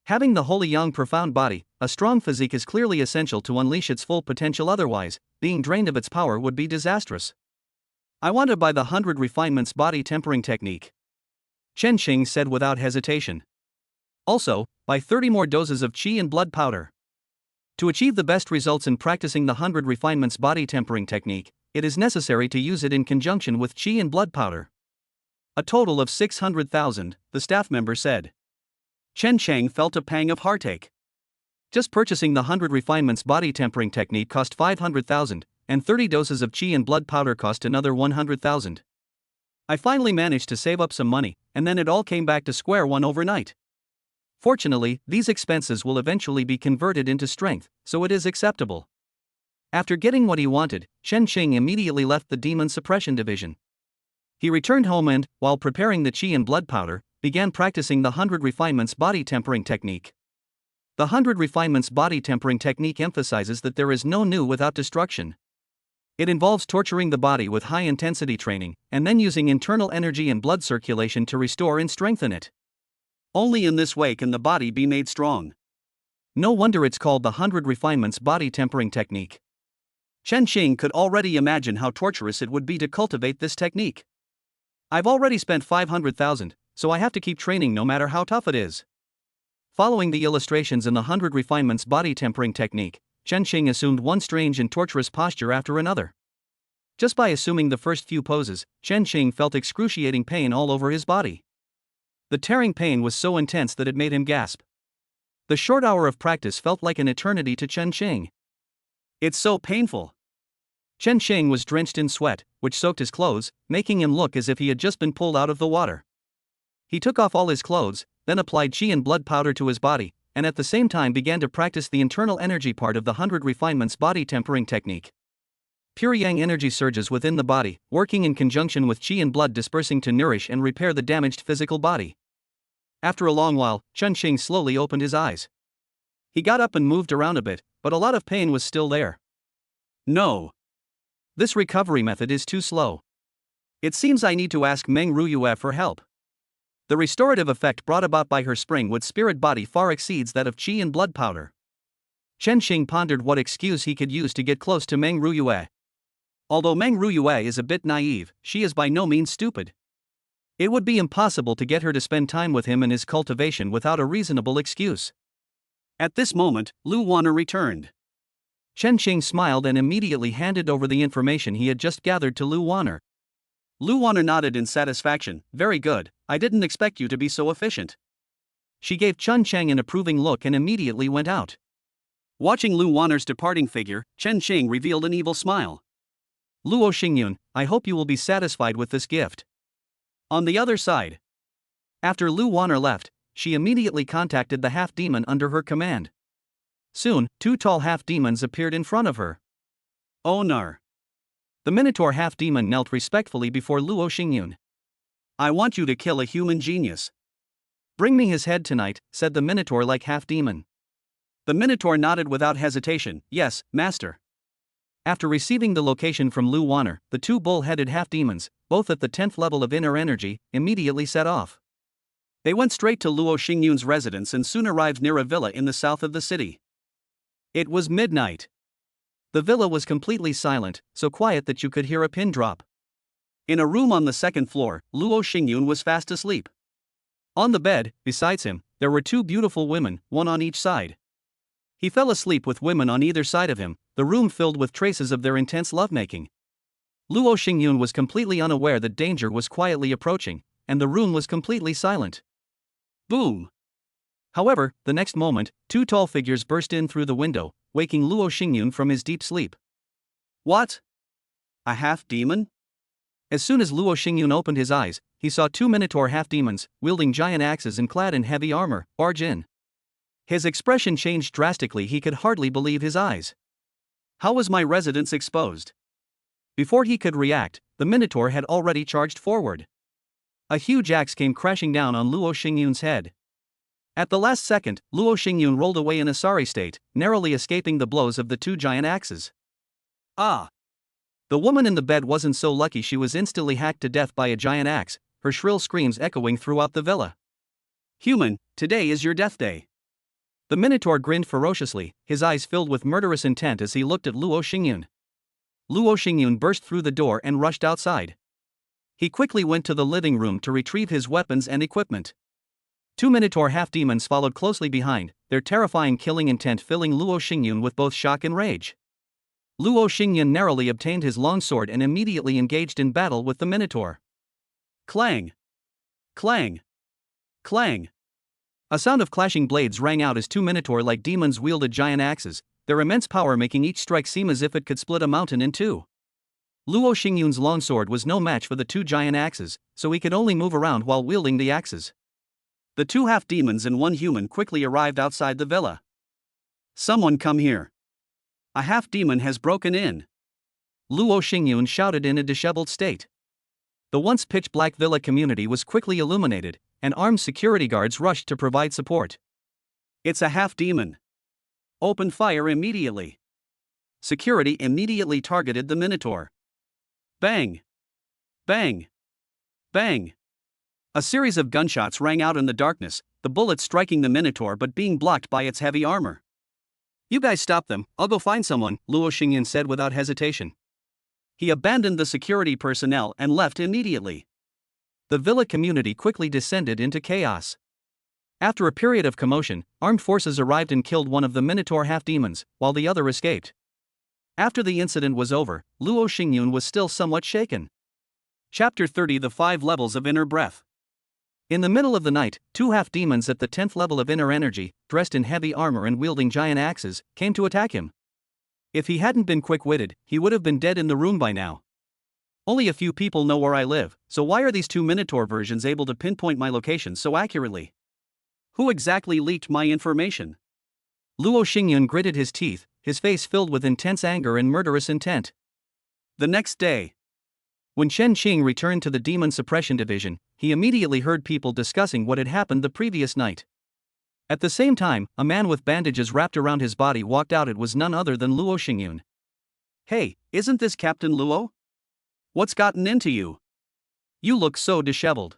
Having the holy yang profound body, a strong physique is clearly essential to unleash its full potential, otherwise, being drained of its power would be disastrous. I want to buy the 100 Refinements Body Tempering Technique. Chen Xing said without hesitation. Also, buy 30 more doses of qi and blood powder. To achieve the best results in practicing the 100 Refinements Body Tempering Technique, it is necessary to use it in conjunction with qi and blood powder. A total of 600,000, the staff member said. Chen Cheng felt a pang of heartache. Just purchasing the 100 Refinements Body Tempering Technique cost 500,000, and 30 doses of qi and blood powder cost another 100,000. I finally managed to save up some money, and then it all came back to square one overnight. Fortunately, these expenses will eventually be converted into strength, so it is acceptable. After getting what he wanted, Chen Xing immediately left the Demon Suppression Division. He returned home and, while preparing the qi and blood powder, began practicing the 100 Refinements Body Tempering Technique. The 100 Refinements Body Tempering Technique emphasizes that there is no new without destruction. It involves torturing the body with high-intensity training, and then using internal energy and blood circulation to restore and strengthen it. Only in this way can the body be made strong. No wonder it's called the 100 Refinements Body Tempering Technique. Chen Xing could already imagine how torturous it would be to cultivate this technique. I've already spent 500,000, so I have to keep training no matter how tough it is. Following the illustrations in the 100 Refinements Body Tempering Technique, Chen Xing assumed one strange and torturous posture after another. Just by assuming the first few poses, Chen Xing felt excruciating pain all over his body. The tearing pain was so intense that it made him gasp. The short hour of practice felt like an eternity to Chen Xing. It's so painful. Chen Sheng was drenched in sweat, which soaked his clothes, making him look as if he had just been pulled out of the water. He took off all his clothes, then applied qi and blood powder to his body, and at the same time began to practice the internal energy part of the 100 refinements body tempering technique. Pure yang energy surges within the body, working in conjunction with qi and blood dispersing to nourish and repair the damaged physical body. After a long while, Chen Sheng slowly opened his eyes. He got up and moved around a bit, but a lot of pain was still there. No. This recovery method is too slow. It seems I need to ask Meng Ruyue for help. The restorative effect brought about by her spring-wood spirit body far exceeds that of qi and blood powder. Chen Sheng pondered what excuse he could use to get close to Meng Ruyue. Although Meng Ruyue is a bit naive, she is by no means stupid. It would be impossible to get her to spend time with him in his cultivation without a reasonable excuse. At this moment, Lu Wanner returned. Chen Sheng smiled and immediately handed over the information he had just gathered to Lu Wanner. Lu Wanner nodded in satisfaction. Very good, I didn't expect you to be so efficient. She gave Chen Sheng an approving look and immediately went out. Watching Lu Wanner's departing figure, Chen Sheng revealed an evil smile. Luo Xingyun, I hope you will be satisfied with this gift. On the other side. After Lu Wanner left, she immediately contacted the half-demon under her command. Soon, two tall half-demons appeared in front of her. Onar. The Minotaur half-demon knelt respectfully before Luo Xingyun. I want you to kill a human genius. Bring me his head tonight, said the Minotaur-like half-demon. The Minotaur nodded without hesitation. Yes, master. After receiving the location from Lu Wanner, the two bull-headed half-demons, both at the 10th level of inner energy, immediately set off. They went straight to Luo Xingyun's residence and soon arrived near a villa in the south of the city. It was midnight. The villa was completely silent, so quiet that you could hear a pin drop. In a room on the second floor, Luo Xingyun was fast asleep. On the bed, besides him, there were two beautiful women, one on each side. He fell asleep with women on either side of him, the room filled with traces of their intense lovemaking. Luo Xingyun was completely unaware that danger was quietly approaching, and the room was completely silent. Boom! However, the next moment, two tall figures burst in through the window, waking Luo Xingyun from his deep sleep. What? A half-demon? As soon as Luo Xingyun opened his eyes, he saw two Minotaur half-demons, wielding giant axes and clad in heavy armor, barge in. His expression changed drastically. He could hardly believe his eyes. How was my residence exposed? Before he could react, the Minotaur had already charged forward. A huge axe came crashing down on Luo Xingyun's head. At the last second, Luo Xingyun rolled away in a sorry state, narrowly escaping the blows of the two giant axes. Ah! The woman in the bed wasn't so lucky. She was instantly hacked to death by a giant axe, her shrill screams echoing throughout the villa. Human, today is your death day. The Minotaur grinned ferociously, his eyes filled with murderous intent as he looked at Luo Xingyun. Luo Xingyun burst through the door and rushed outside. He quickly went to the living room to retrieve his weapons and equipment. Two Minotaur half-demons followed closely behind, their terrifying killing intent filling Luo Xingyun with both shock and rage. Luo Xingyun narrowly obtained his long sword and immediately engaged in battle with the Minotaur. Clang! Clang! Clang! A sound of clashing blades rang out as two Minotaur-like demons wielded giant axes, their immense power making each strike seem as if it could split a mountain in two. Luo Xingyun's longsword was no match for the two giant axes, so he could only move around while wielding the axes. The two half-demons and one human quickly arrived outside the villa. Someone come here. A half-demon has broken in. Luo Xingyun shouted in a disheveled state. The once pitch-black villa community was quickly illuminated, and armed security guards rushed to provide support. It's a half-demon. Open fire immediately. Security immediately targeted the Minotaur. Bang! Bang! Bang! A series of gunshots rang out in the darkness, the bullets striking the Minotaur but being blocked by its heavy armor. You guys stop them, I'll go find someone, Luo Xingyun said without hesitation. He abandoned the security personnel and left immediately. The villa community quickly descended into chaos. After a period of commotion, armed forces arrived and killed one of the Minotaur half-demons, while the other escaped. After the incident was over, Luo Xingyun was still somewhat shaken. Chapter 30: The 5 Levels of Inner Breath. In the middle of the night, two half-demons at the 10th level of inner energy, dressed in heavy armor and wielding giant axes, came to attack him. If he hadn't been quick-witted, he would have been dead in the room by now. Only a few people know where I live, so why are these two Minotaur versions able to pinpoint my location so accurately? Who exactly leaked my information? Luo Xingyun gritted his teeth, his face filled with intense anger and murderous intent. The next day, when Chen Qing returned to the Demon Suppression Division, he immediately heard people discussing what had happened the previous night. At the same time, a man with bandages wrapped around his body walked out. It was none other than Luo Xingyun. Hey, isn't this Captain Luo? What's gotten into you? You look so disheveled.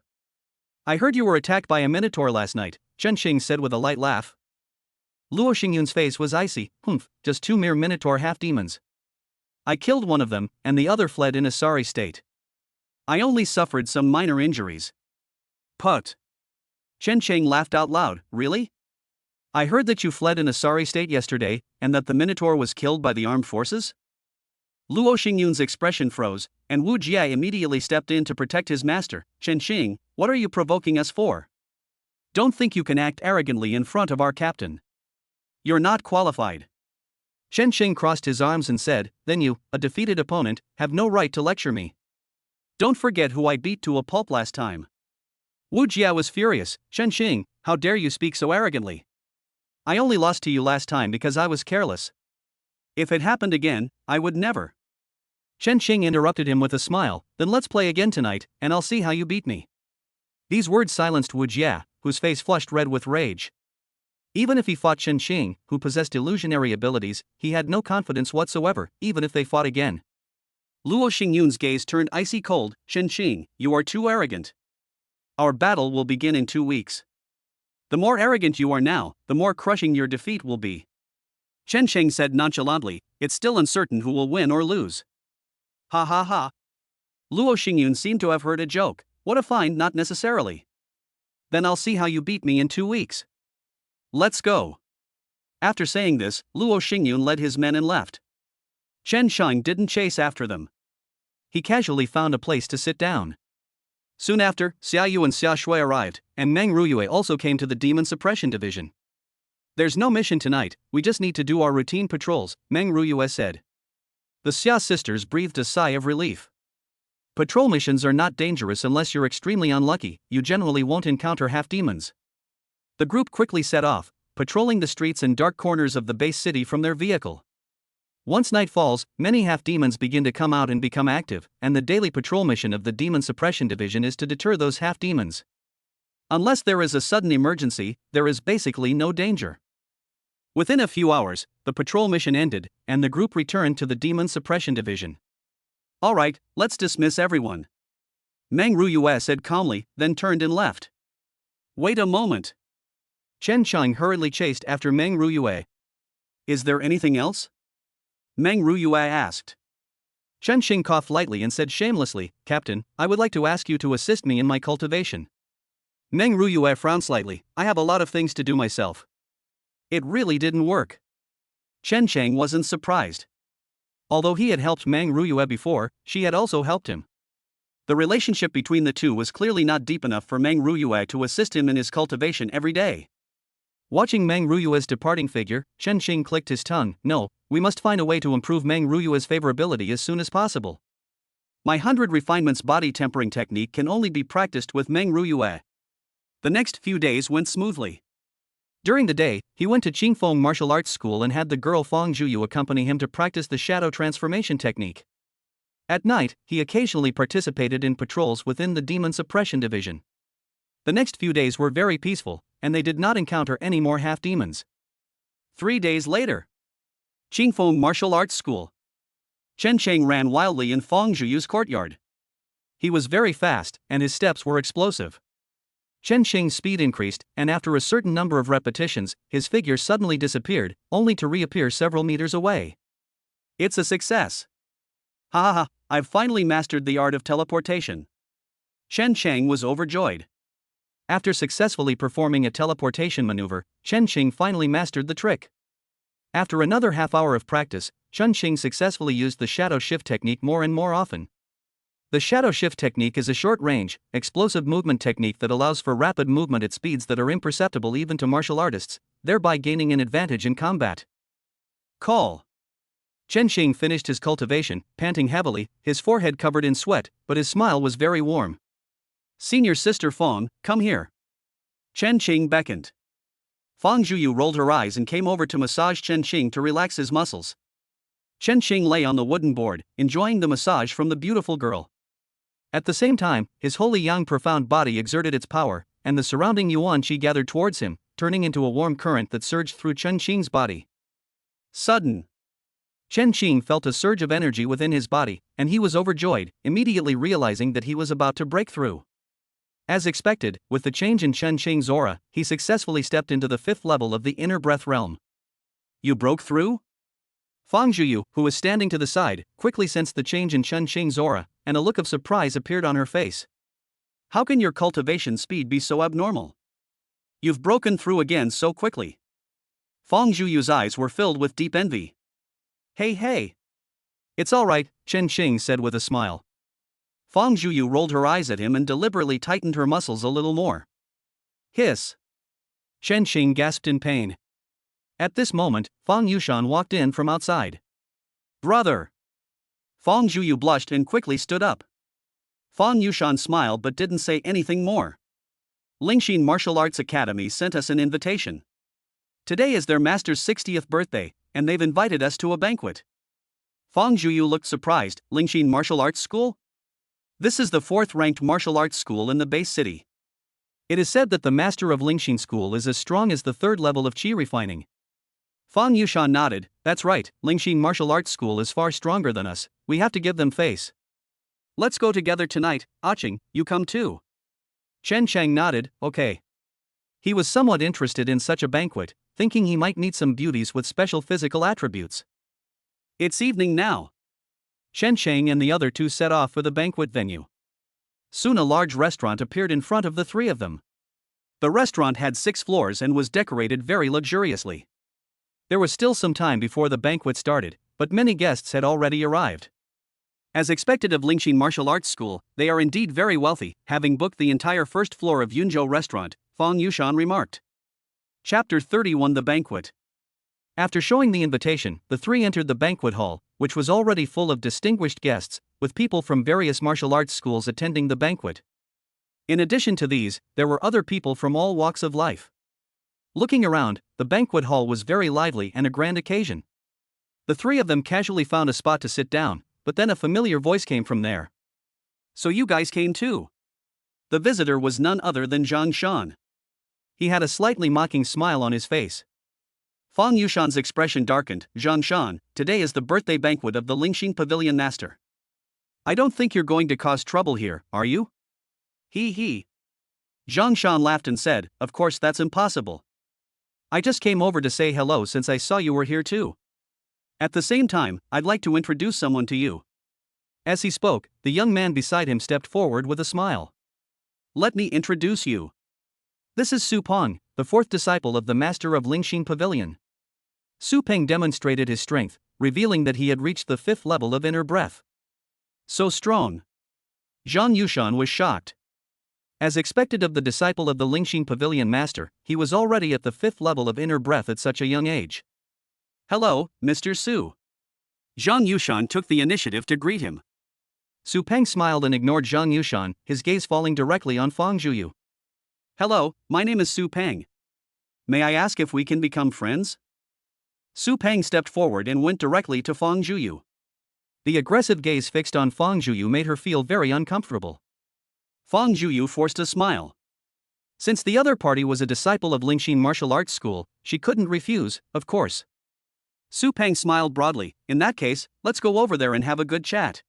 I heard you were attacked by a Minotaur last night, Chen Qing said with a light laugh. Luo Xingyun's face was icy. Just two mere Minotaur half-demons. I killed one of them, and the other fled in a sorry state. I only suffered some minor injuries. Put. Chen Qing laughed out loud. Really? I heard that you fled in a sorry state yesterday, and that the Minotaur was killed by the armed forces? Luo Xingyun's expression froze, and Wu Jie immediately stepped in to protect his master. Chen Qing, what are you provoking us for? Don't think you can act arrogantly in front of our captain. You're not qualified. Chen Qing crossed his arms and said, then you, a defeated opponent, have no right to lecture me. Don't forget who I beat to a pulp last time. Wu Jie was furious. Chen Qing, how dare you speak so arrogantly? I only lost to you last time because I was careless. If it happened again, I would never. Chen Qing interrupted him with a smile, then let's play again tonight, and I'll see how you beat me. These words silenced Wu Jie, whose face flushed red with rage. Even if he fought Chen Qing, who possessed illusionary abilities, he had no confidence whatsoever, even if they fought again. Luo Xingyun's gaze turned icy cold. Chen Qing, you are too arrogant. Our battle will begin in 2 weeks. The more arrogant you are now, the more crushing your defeat will be. Chen Qing said nonchalantly, it's still uncertain who will win or lose. Ha ha ha. Luo Xingyun seemed to have heard a joke. What a find, not necessarily. Then I'll see how you beat me in 2 weeks. Let's go. After saying this, Luo Xingyun led his men and left. Chen Shang didn't chase after them. He casually found a place to sit down. Soon after, Xia Yu and Xia Shui arrived, and Meng Ruyue also came to the Demon Suppression Division. There's no mission tonight, we just need to do our routine patrols, Meng Ruyue said. The Xia sisters breathed a sigh of relief. Patrol missions are not dangerous unless you're extremely unlucky, you generally won't encounter half-demons. The group quickly set off, patrolling the streets and dark corners of the base city from their vehicle. Once night falls, many half-demons begin to come out and become active, and the daily patrol mission of the Demon Suppression Division is to deter those half-demons. Unless there is a sudden emergency, there is basically no danger. Within a few hours, the patrol mission ended, and the group returned to the Demon Suppression Division. Alright, let's dismiss everyone. Meng Ruyue said calmly, then turned and left. Wait a moment. Chen Shang hurriedly chased after Meng Ruyue. Is there anything else? Meng Ruyue asked. Chen Qing coughed lightly and said shamelessly, Captain, I would like to ask you to assist me in my cultivation. Meng Ruyue frowned slightly, I have a lot of things to do myself. It really didn't work. Chen Chang wasn't surprised. Although he had helped Meng Ruyue before, she had also helped him. The relationship between the two was clearly not deep enough for Meng Ruyue to assist him in his cultivation every day. Watching Meng Ruyue's departing figure, Chen Qing clicked his tongue. No, we must find a way to improve Meng Ruyue's favorability as soon as possible. My 100 refinements body tempering technique can only be practiced with Meng Ruyue. The next few days went smoothly. During the day, he went to Qingfeng Martial Arts School and had the girl Fang Zhuyu accompany him to practice the shadow transformation technique. At night, he occasionally participated in patrols within the Demon Suppression Division. The next few days were very peaceful, and they did not encounter any more half-demons. 3 days later, Qingfeng Martial Arts School. Chen Cheng ran wildly in Fang Zhuyu's courtyard. He was very fast, and his steps were explosive. Chen Xing's speed increased, and after a certain number of repetitions, his figure suddenly disappeared, only to reappear several meters away. It's a success. Ha ha ha, I've finally mastered the art of teleportation. Chen Cheng was overjoyed. After successfully performing a teleportation maneuver, Chen Qing finally mastered the trick. After another half-hour of practice, Chen Qing successfully used the shadow shift technique more and more often. The shadow shift technique is a short-range, explosive movement technique that allows for rapid movement at speeds that are imperceptible even to martial artists, thereby gaining an advantage in combat. Call. Chen Xing finished his cultivation, panting heavily, his forehead covered in sweat, but his smile was very warm. Senior Sister Fong, come here. Chen Xing beckoned. Fong Zhuyu rolled her eyes and came over to massage Chen Xing to relax his muscles. Chen Xing lay on the wooden board, enjoying the massage from the beautiful girl. At the same time, his holy yang profound body exerted its power, and the surrounding yuan qi gathered towards him, turning into a warm current that surged through Chen Xing's body. Sudden. Chen Xing felt a surge of energy within his body, and he was overjoyed, immediately realizing that he was about to break through. As expected, with the change in Chen Xing's aura, he successfully stepped into the 5th level of the inner breath realm. You broke through? Fang Zhuyu, who was standing to the side, quickly sensed the change in Chen Xing's aura, and a look of surprise appeared on her face. How can your cultivation speed be so abnormal? You've broken through again so quickly. Fang Zhuyu's eyes were filled with deep envy. Hey. It's all right, Chen Xing said with a smile. Fang Zhuyu rolled her eyes at him and deliberately tightened her muscles a little more. Hiss. Chen Xing gasped in pain. At this moment, Fang Yushan walked in from outside. Brother! Fang Zhuyu blushed and quickly stood up. Fang Yushan smiled but didn't say anything more. Lingxin Martial Arts Academy sent us an invitation. Today is their master's 60th birthday, and they've invited us to a banquet. Fang Zhuyu looked surprised. Lingxin Martial Arts School? This is the 4th-ranked martial arts school in the base city. It is said that the master of Lingxin School is as strong as the 3rd level of qi refining. Fang Yushan nodded. That's right, Lingxin Martial Arts School is far stronger than us, we have to give them face. Let's go together tonight, Aching, you come too. Chen Chang nodded, okay. He was somewhat interested in such a banquet, thinking he might meet some beauties with special physical attributes. It's evening now. Chen Chang and the other two set off for the banquet venue. Soon a large restaurant appeared in front of the three of them. The restaurant had 6 floors and was decorated very luxuriously. There was still some time before the banquet started, but many guests had already arrived. As expected of Lingxin Martial Arts School, they are indeed very wealthy, having booked the entire 1st floor of Yunzhou Restaurant, Fang Yushan remarked. Chapter 31 The Banquet. After showing the invitation, the three entered the banquet hall, which was already full of distinguished guests, with people from various martial arts schools attending the banquet. In addition to these, there were other people from all walks of life. Looking around, the banquet hall was very lively and a grand occasion. The three of them casually found a spot to sit down, but then a familiar voice came from there. So you guys came too? The visitor was none other than Zhang Shan. He had a slightly mocking smile on his face. Fang Yushan's expression darkened. Zhang Shan, today is the birthday banquet of the Lingxin Pavilion Master. I don't think you're going to cause trouble here, are you? He. Zhang Shan laughed and said, of course that's impossible. I just came over to say hello since I saw you were here too. At the same time, I'd like to introduce someone to you. As he spoke, the young man beside him stepped forward with a smile. Let me introduce you. This is Su Peng, the 4th disciple of the master of Lingxin Pavilion. Su Peng demonstrated his strength, revealing that he had reached the 5th level of inner breath. So strong. Zhang Yushan was shocked. As expected of the disciple of the Lingxin Pavilion master, he was already at the 5th level of inner breath at such a young age. Hello, Mr. Su. Zhang Yushan took the initiative to greet him. Su Peng smiled and ignored Zhang Yushan, his gaze falling directly on Fang Zhuyu. Hello, my name is Su Peng. May I ask if we can become friends? Su Peng stepped forward and went directly to Fang Zhuyu. The aggressive gaze fixed on Fang Zhuyu made her feel very uncomfortable. Fang Zhuyu forced a smile. Since the other party was a disciple of Lingxin Martial Arts School, she couldn't refuse, of course. Su Peng smiled broadly. In that case, let's go over there and have a good chat.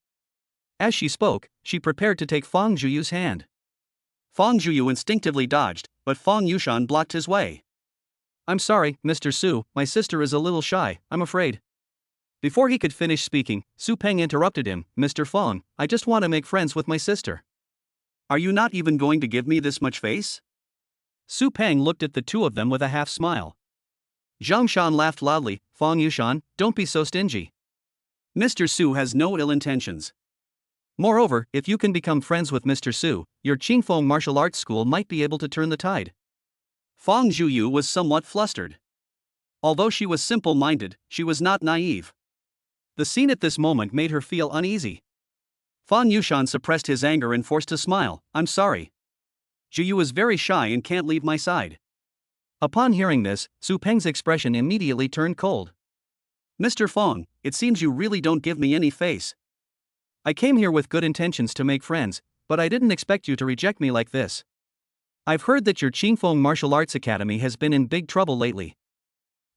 As she spoke, she prepared to take Fang Zhuyu's hand. Fang Zhuyu instinctively dodged, but Fang Yushan blocked his way. I'm sorry, Mr. Su, my sister is a little shy, I'm afraid. Before he could finish speaking, Su Peng interrupted him. Mr. Fang, I just want to make friends with my sister. Are you not even going to give me this much face? Su Peng looked at the two of them with a half smile. Zhang Shan laughed loudly. Fang Yushan, don't be so stingy. Mr. Su has no ill intentions. Moreover, if you can become friends with Mr. Su, your Qingfeng martial arts school might be able to turn the tide. Fang Zhuyu was somewhat flustered. Although she was simple-minded, she was not naive. The scene at this moment made her feel uneasy. Fan Yushan suppressed his anger and forced a smile. I'm sorry. Zhu is very shy and can't leave my side. Upon hearing this, Su Peng's expression immediately turned cold. Mr. Fong, it seems you really don't give me any face. I came here with good intentions to make friends, but I didn't expect you to reject me like this. I've heard that your Qingfeng Martial Arts Academy has been in big trouble lately.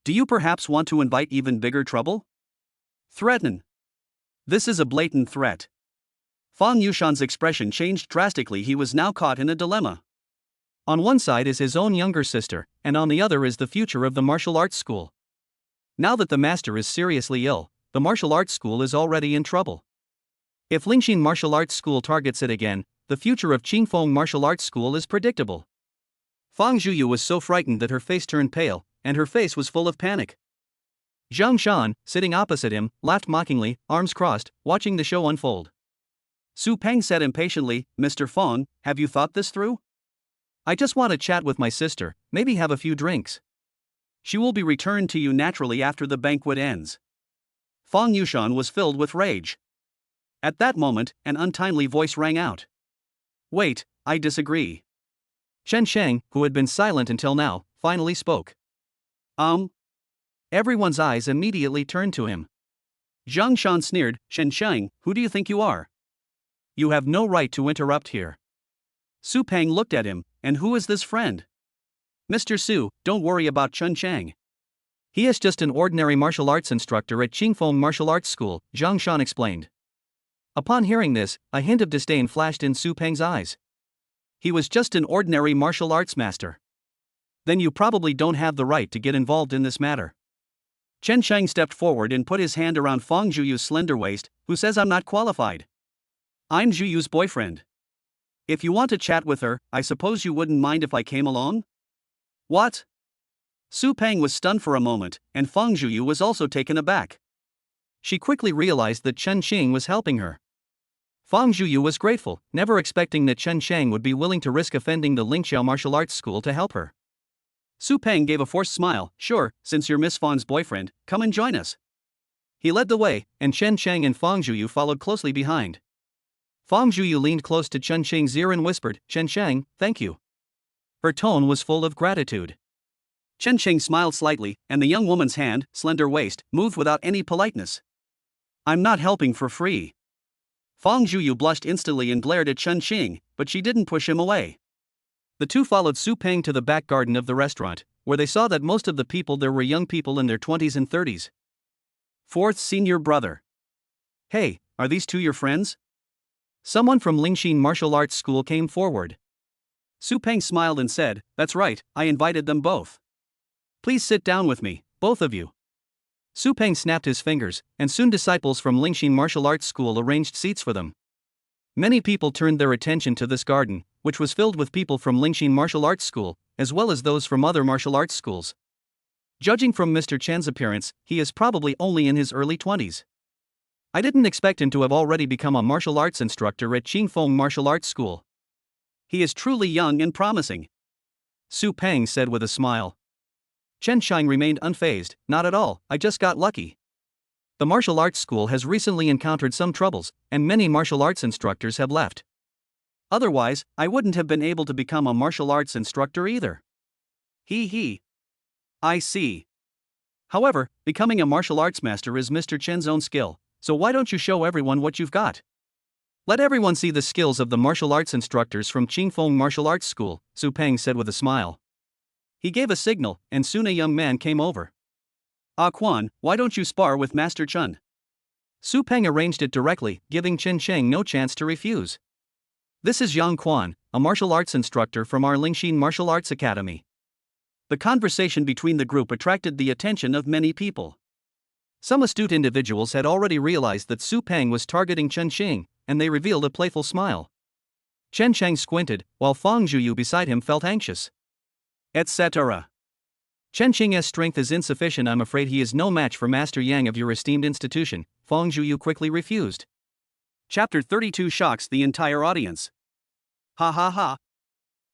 Do you perhaps want to invite even bigger trouble? Threaten. This is a blatant threat. Fang Yushan's expression changed drastically. He was now caught in a dilemma. On one side is his own younger sister, and on the other is the future of the martial arts school. Now that the master is seriously ill, the martial arts school is already in trouble. If Lingxin Martial Arts School targets it again, the future of Qingfeng Martial Arts School is predictable. Fang Zhuyu was so frightened that her face turned pale, and her face was full of panic. Zhang Shan, sitting opposite him, laughed mockingly, arms crossed, watching the show unfold. Su Peng said impatiently, Mr. Fong, have you thought this through? I just want to chat with my sister, maybe have a few drinks. She will be returned to you naturally after the banquet ends. Fang Yushan was filled with rage. At that moment, an untimely voice rang out. Wait, I disagree. Chen Sheng, who had been silent until now, finally spoke. Everyone's eyes immediately turned to him. Zhang Shan sneered, Chen Sheng, who do you think you are? You have no right to interrupt here. Su Peng looked at him, and who is this friend? Mr. Su, don't worry about Chen Sheng. He is just an ordinary martial arts instructor at Qingfeng Martial Arts School, Zhang Shan explained. Upon hearing this, a hint of disdain flashed in Su Peng's eyes. He was just an ordinary martial arts master. Then you probably don't have the right to get involved in this matter. Chen Sheng stepped forward and put his hand around Fang Zhuyu's slender waist. Who says I'm not qualified? I'm Zhuyu's boyfriend. If you want to chat with her, I suppose you wouldn't mind if I came along? What? Su Peng was stunned for a moment, and Fang Zhuyu was also taken aback. She quickly realized that Chen Xing was helping her. Fang Zhuyu was grateful, never expecting that Chen Sheng would be willing to risk offending the Lingxiao Martial Arts School to help her. Su Peng gave a forced smile. Sure, since you're Miss Fang's boyfriend, come and join us. He led the way, and Chen Sheng and Fang Zhuyu followed closely behind. Fang Zhuyu leaned close to Chen Xing's ear and whispered, Chen Sheng, thank you. Her tone was full of gratitude. Chen Sheng smiled slightly, and the young woman's hand, slender waist, moved without any politeness. I'm not helping for free. Fang Zhuyu blushed instantly and glared at Chen Xing, but she didn't push him away. The two followed Su Peng to the back garden of the restaurant, where they saw that most of the people there were young people in their 20s and 30s. Fourth senior brother. Hey, are these two your friends? Someone from Lingxin Martial Arts School came forward. Su Peng smiled and said, That's right, I invited them both. Please sit down with me, both of you. Su Peng snapped his fingers, and soon disciples from Lingxin Martial Arts School arranged seats for them. Many people turned their attention to this garden, which was filled with people from Lingxin Martial Arts School, as well as those from other martial arts schools. Judging from Mr. Chen's appearance, he is probably only in his early 20s. I didn't expect him to have already become a martial arts instructor at Qingfeng Martial Arts School. He is truly young and promising, Su Peng said with a smile. Chen Sheng remained unfazed. Not at all, I just got lucky. The martial arts school has recently encountered some troubles, and many martial arts instructors have left. Otherwise, I wouldn't have been able to become a martial arts instructor either. He. I see. However, becoming a martial arts master is Mr. Chen's own skill, so why don't you show everyone what you've got? Let everyone see the skills of the martial arts instructors from Qingfeng Martial Arts School, Su Peng said with a smile. He gave a signal, and soon a young man came over. Quan, why don't you spar with Master Chen? Su Peng arranged it directly, giving Chen Sheng no chance to refuse. This is Yang Quan, a martial arts instructor from our Lingxin Martial Arts Academy. The conversation between the group attracted the attention of many people. Some astute individuals had already realized that Su Peng was targeting Chen Xing, and they revealed a playful smile. Chen Sheng squinted, while Fang Zhuyu beside him felt anxious. Etc. Chen Xing's strength is insufficient. I'm afraid he is no match for Master Yang of your esteemed institution, Fang Zhuyu quickly refused. Chapter 32 shocks the entire audience. Ha ha ha.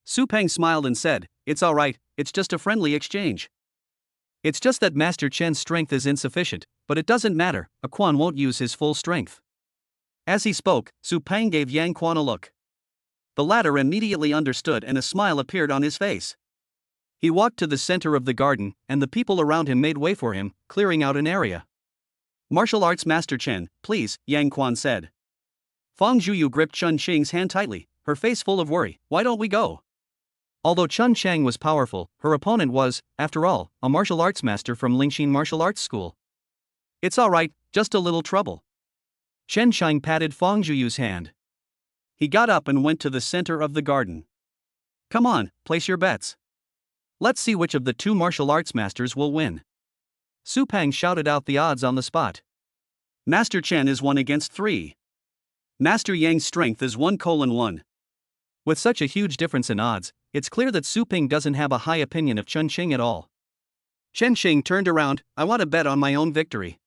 Su Peng smiled and said, It's alright, it's just a friendly exchange. It's just that Master Chen's strength is insufficient, but it doesn't matter, a Quan won't use his full strength. As he spoke, Su Peng gave Yang Quan a look. The latter immediately understood and a smile appeared on his face. He walked to the center of the garden, and the people around him made way for him, clearing out an area. Martial Arts Master Chen, please, Yang Quan said. Fang Zhuyu gripped Chun Xing's hand tightly, her face full of worry. Why don't we go? Although Chun Chang was powerful, her opponent was, after all, a martial arts master from Lingxin Martial Arts School. It's alright, just a little trouble. Chen Shang patted Fang Zhuyu's hand. He got up and went to the center of the garden. Come on, place your bets. Let's see which of the two martial arts masters will win. Su Peng shouted out the odds on the spot. Master Chen is 1 against 3. Master Yang's strength is 1:1. With such a huge difference in odds, it's clear that Su Peng doesn't have a high opinion of Chun Xing at all. Chen Xing turned around. I want to bet on my own victory.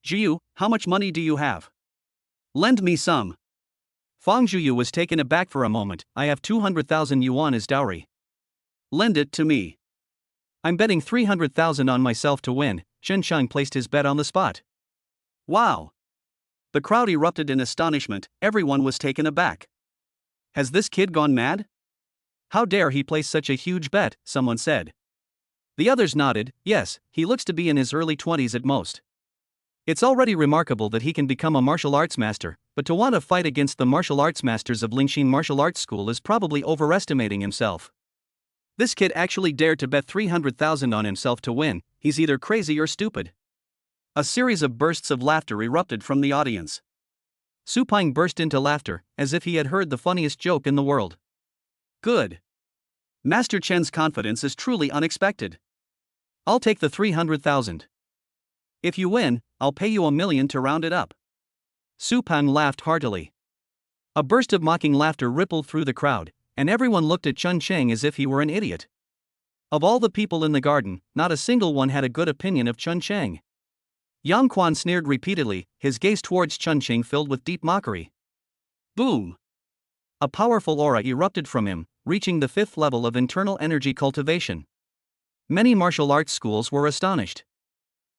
Zhiyu, how much money do you have? Lend me some. Fang Zhuyu was taken aback for a moment. I have 200,000 yuan as dowry. Lend it to me. I'm betting 300,000 on myself to win. Chen Shang placed his bet on the spot. Wow. The crowd erupted in astonishment. Everyone was taken aback. Has this kid gone mad? How dare he place such a huge bet, someone said. The others nodded. Yes, he looks to be in his early 20s at most. It's already remarkable that he can become a martial arts master, but to want to fight against the martial arts masters of Lingxin Martial Arts School is probably overestimating himself. This kid actually dared to bet 300,000 on himself to win. He's either crazy or stupid. A series of bursts of laughter erupted from the audience. Su Peng burst into laughter, as if he had heard the funniest joke in the world. Good. Master Chen's confidence is truly unexpected. I'll take the 300,000. If you win, I'll pay you 1,000,000 to round it up. Su Peng laughed heartily. A burst of mocking laughter rippled through the crowd, and everyone looked at Chun Chang as if he were an idiot. Of all the people in the garden, not a single one had a good opinion of Chun Chang. Yang Quan sneered repeatedly, his gaze towards Chun Chang filled with deep mockery. Boom! A powerful aura erupted from him, reaching the 5th level of internal energy cultivation. Many martial arts schools were astonished.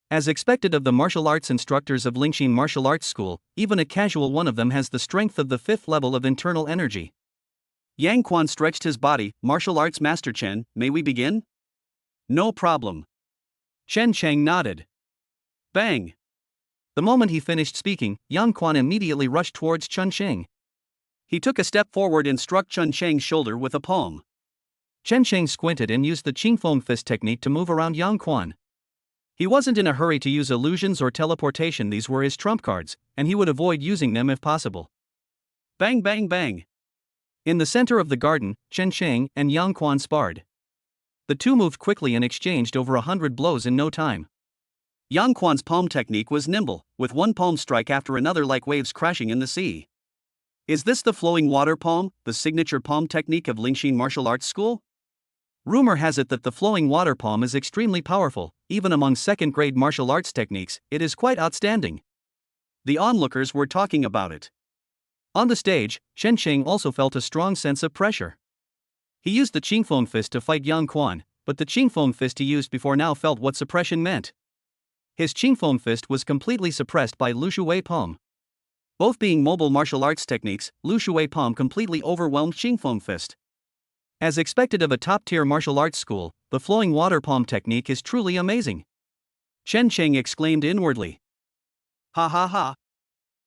As expected of the martial arts instructors of Lingxin Martial Arts School, even a casual one of them has the strength of the 5th level of internal energy. Yang Quan stretched his body. Martial Arts Master Chen, may we begin? No problem. Chen Chang nodded. Bang! The moment he finished speaking, Yang Quan immediately rushed towards Chun Xing. He took a step forward and struck Chun Chang's shoulder with a palm. Chen Chang squinted and used the Qingfeng fist technique to move around Yang Quan. He wasn't in a hurry to use illusions or teleportation. These were his trump cards, and he would avoid using them if possible. Bang bang bang! In the center of the garden, Chen Chang and Yang Quan sparred. The two moved quickly and exchanged over 100 blows in no time. Yang Quan's palm technique was nimble, with one palm strike after another like waves crashing in the sea. Is this the flowing water palm, the signature palm technique of Lingxin Martial Arts School? Rumor has it that the flowing water palm is extremely powerful. Even among second-grade martial arts techniques, it is quite outstanding. The onlookers were talking about it. On the stage, Chen Chang also felt a strong sense of pressure. He used the Qingfeng fist to fight Yang Quan, but the Qingfeng fist he used before now felt what suppression meant. His Qingfeng fist was completely suppressed by Lu Shuwei palm. Both being mobile martial arts techniques, Lu Shuwei palm completely overwhelmed Qingfeng fist. As expected of a top-tier martial arts school, the flowing water palm technique is truly amazing. Chen Chang exclaimed inwardly. Ha ha ha.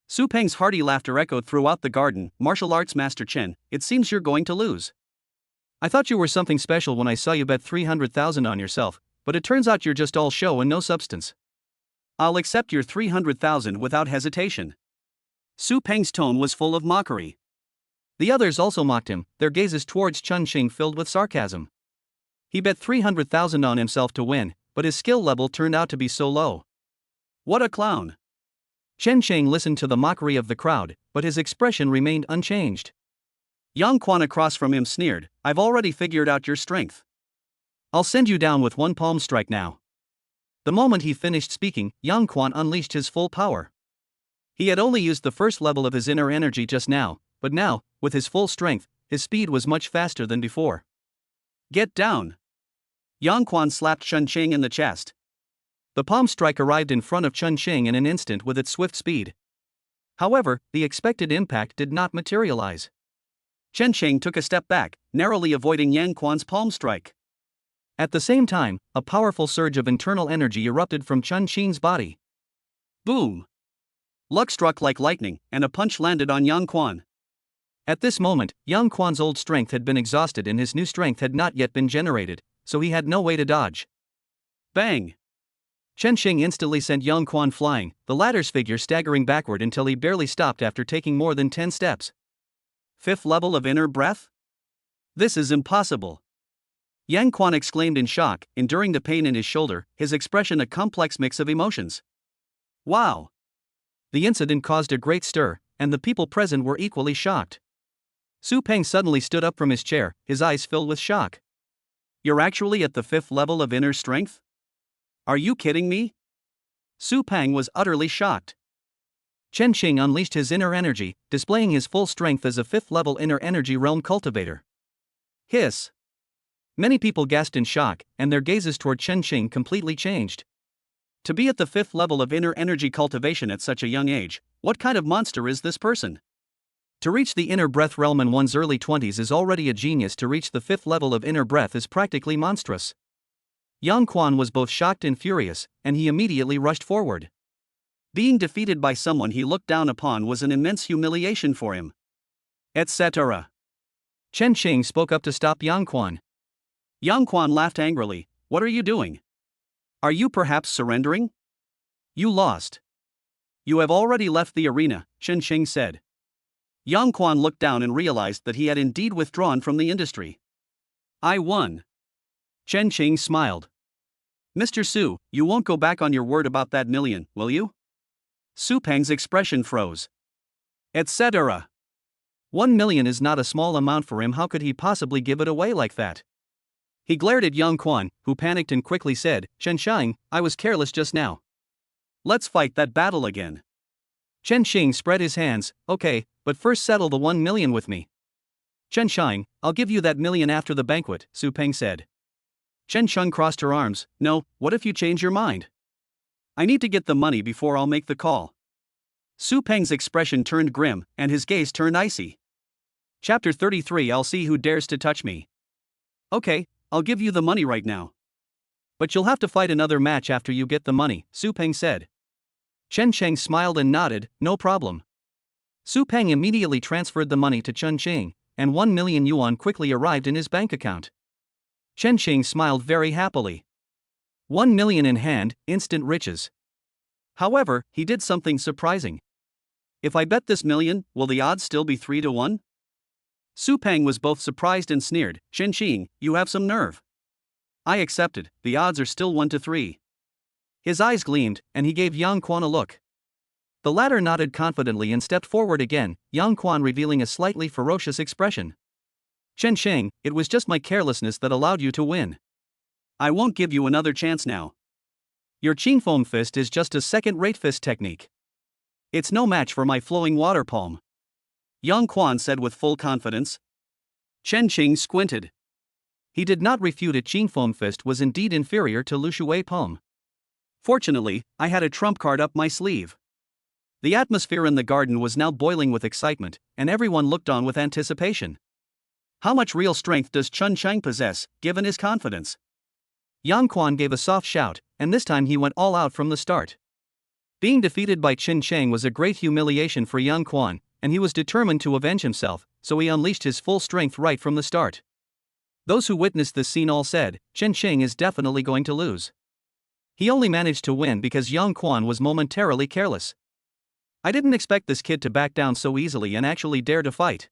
Su Peng's hearty laughter echoed throughout the garden. Martial arts master Chen, it seems you're going to lose. I thought you were something special when I saw you bet 300,000 on yourself, but it turns out you're just all show and no substance. I'll accept your 300,000 without hesitation. Su Peng's tone was full of mockery. The others also mocked him, their gazes towards Chun Xing filled with sarcasm. He bet 300,000 on himself to win, but his skill level turned out to be so low. What a clown! Chen Chang listened to the mockery of the crowd, but his expression remained unchanged. Yang Quan across from him sneered, I've already figured out your strength. I'll send you down with one palm strike now. The moment he finished speaking, Yang Quan unleashed his full power. He had only used the first level of his inner energy just now, but now, with his full strength, his speed was much faster than before. Get down! Yang Quan slapped Chun Chang in the chest. The palm strike arrived in front of Chen Qing in an instant with its swift speed. However, the expected impact did not materialize. Chen Qing took a step back, narrowly avoiding Yang Quan's palm strike. At the same time, a powerful surge of internal energy erupted from Chen Qing's body. Boom! Luck struck like lightning, and a punch landed on Yang Quan. At this moment, Yang Quan's old strength had been exhausted and his new strength had not yet been generated, so he had no way to dodge. Bang! Chen Qing instantly sent Yang Quan flying, the latter's figure staggering backward until he barely stopped after taking more than 10 steps. 5th level of inner breath? This is impossible. Yang Quan exclaimed in shock, enduring the pain in his shoulder, his expression a complex mix of emotions. Wow! The incident caused a great stir, and the people present were equally shocked. Su Peng suddenly stood up from his chair, his eyes filled with shock. You're actually at the 5th level of inner strength? Are you kidding me? Su Peng was utterly shocked. Chen Qing unleashed his inner energy, displaying his full strength as a 5th level inner energy realm cultivator. Hiss! Many people gasped in shock, and their gazes toward Chen Qing completely changed. To be at the 5th level of inner energy cultivation at such a young age, what kind of monster is this person? To reach the inner breath realm in one's early 20s is already a genius. To reach the 5th level of inner breath is practically monstrous. Yang Quan was both shocked and furious, and he immediately rushed forward. Being defeated by someone he looked down upon was an immense humiliation for him. Etc. Chen Qing spoke up to stop Yang Quan. Yang Quan laughed angrily. What are you doing? Are you perhaps surrendering? You lost. You have already left the arena, Chen Qing said. Yang Quan looked down and realized that he had indeed withdrawn from the industry. I won. Chen Qing smiled. Mr. Su, you won't go back on your word about that million, will you? Su Peng's expression froze. Etc. 1 million is not a small amount for him. How could he possibly give it away like that? He glared at Yang Quan, who panicked and quickly said, Chen Qing, I was careless just now. Let's fight that battle again. Chen Qing spread his hands. Okay, but first settle the 1 million with me. Chen Qing, I'll give you that million after the banquet, Su Peng said. Chen Qing crossed her arms. No, what if you change your mind? I need to get the money before I'll make the call. Su Peng's expression turned grim, and his gaze turned icy. Chapter 33. I'll see who dares to touch me. Okay, I'll give you the money right now. But you'll have to fight another match after you get the money, Su Peng said. Chen Qing smiled and nodded, no problem. Su Peng immediately transferred the money to Chen Qing, and 1 million yuan quickly arrived in his bank account. Chen Qing smiled very happily. 1 million in hand, instant riches. However, he did something surprising. If I bet this million, will the odds still be 3-1? Su Peng was both surprised and sneered. Chen Qing, you have some nerve. I accepted, the odds are still 1-3. His eyes gleamed, and he gave Yang Quan a look. The latter nodded confidently and stepped forward again, Yang Quan revealing a slightly ferocious expression. Chen Qing, it was just my carelessness that allowed you to win. I won't give you another chance now. Your Qing Foam fist is just a second-rate fist technique. It's no match for my flowing water palm. Yang Quan said with full confidence. Chen Qing squinted. He did not refute it. Qing Foam fist was indeed inferior to Lu Shui palm. Fortunately, I had a trump card up my sleeve. The atmosphere in the garden was now boiling with excitement, and everyone looked on with anticipation. How much real strength does Chen Qing possess, given his confidence? Yang Quan gave a soft shout, and this time he went all out from the start. Being defeated by Chen Qing was a great humiliation for Yang Quan, and he was determined to avenge himself, so he unleashed his full strength right from the start. Those who witnessed this scene all said, Chen Qing is definitely going to lose. He only managed to win because Yang Quan was momentarily careless. I didn't expect this kid to back down so easily and actually dare to fight.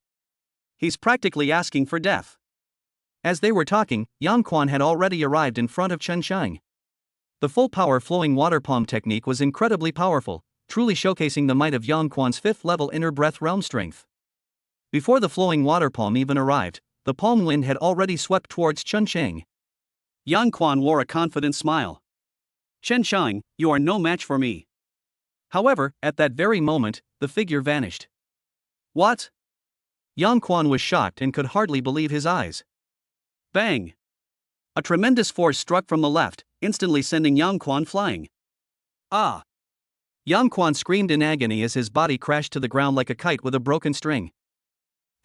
He's practically asking for death. As they were talking, Yang Quan had already arrived in front of Chen Qing. The full power flowing water palm technique was incredibly powerful, truly showcasing the might of Yang Quan's 5th level inner breath realm strength. Before the flowing water palm even arrived, the palm wind had already swept towards Chen Qing. Yang Quan wore a confident smile. Chen Qing, you are no match for me. However, at that very moment, the figure vanished. What? Yang Quan was shocked and could hardly believe his eyes. Bang! A tremendous force struck from the left, instantly sending Yang Quan flying. Ah! Yang Quan screamed in agony as his body crashed to the ground like a kite with a broken string.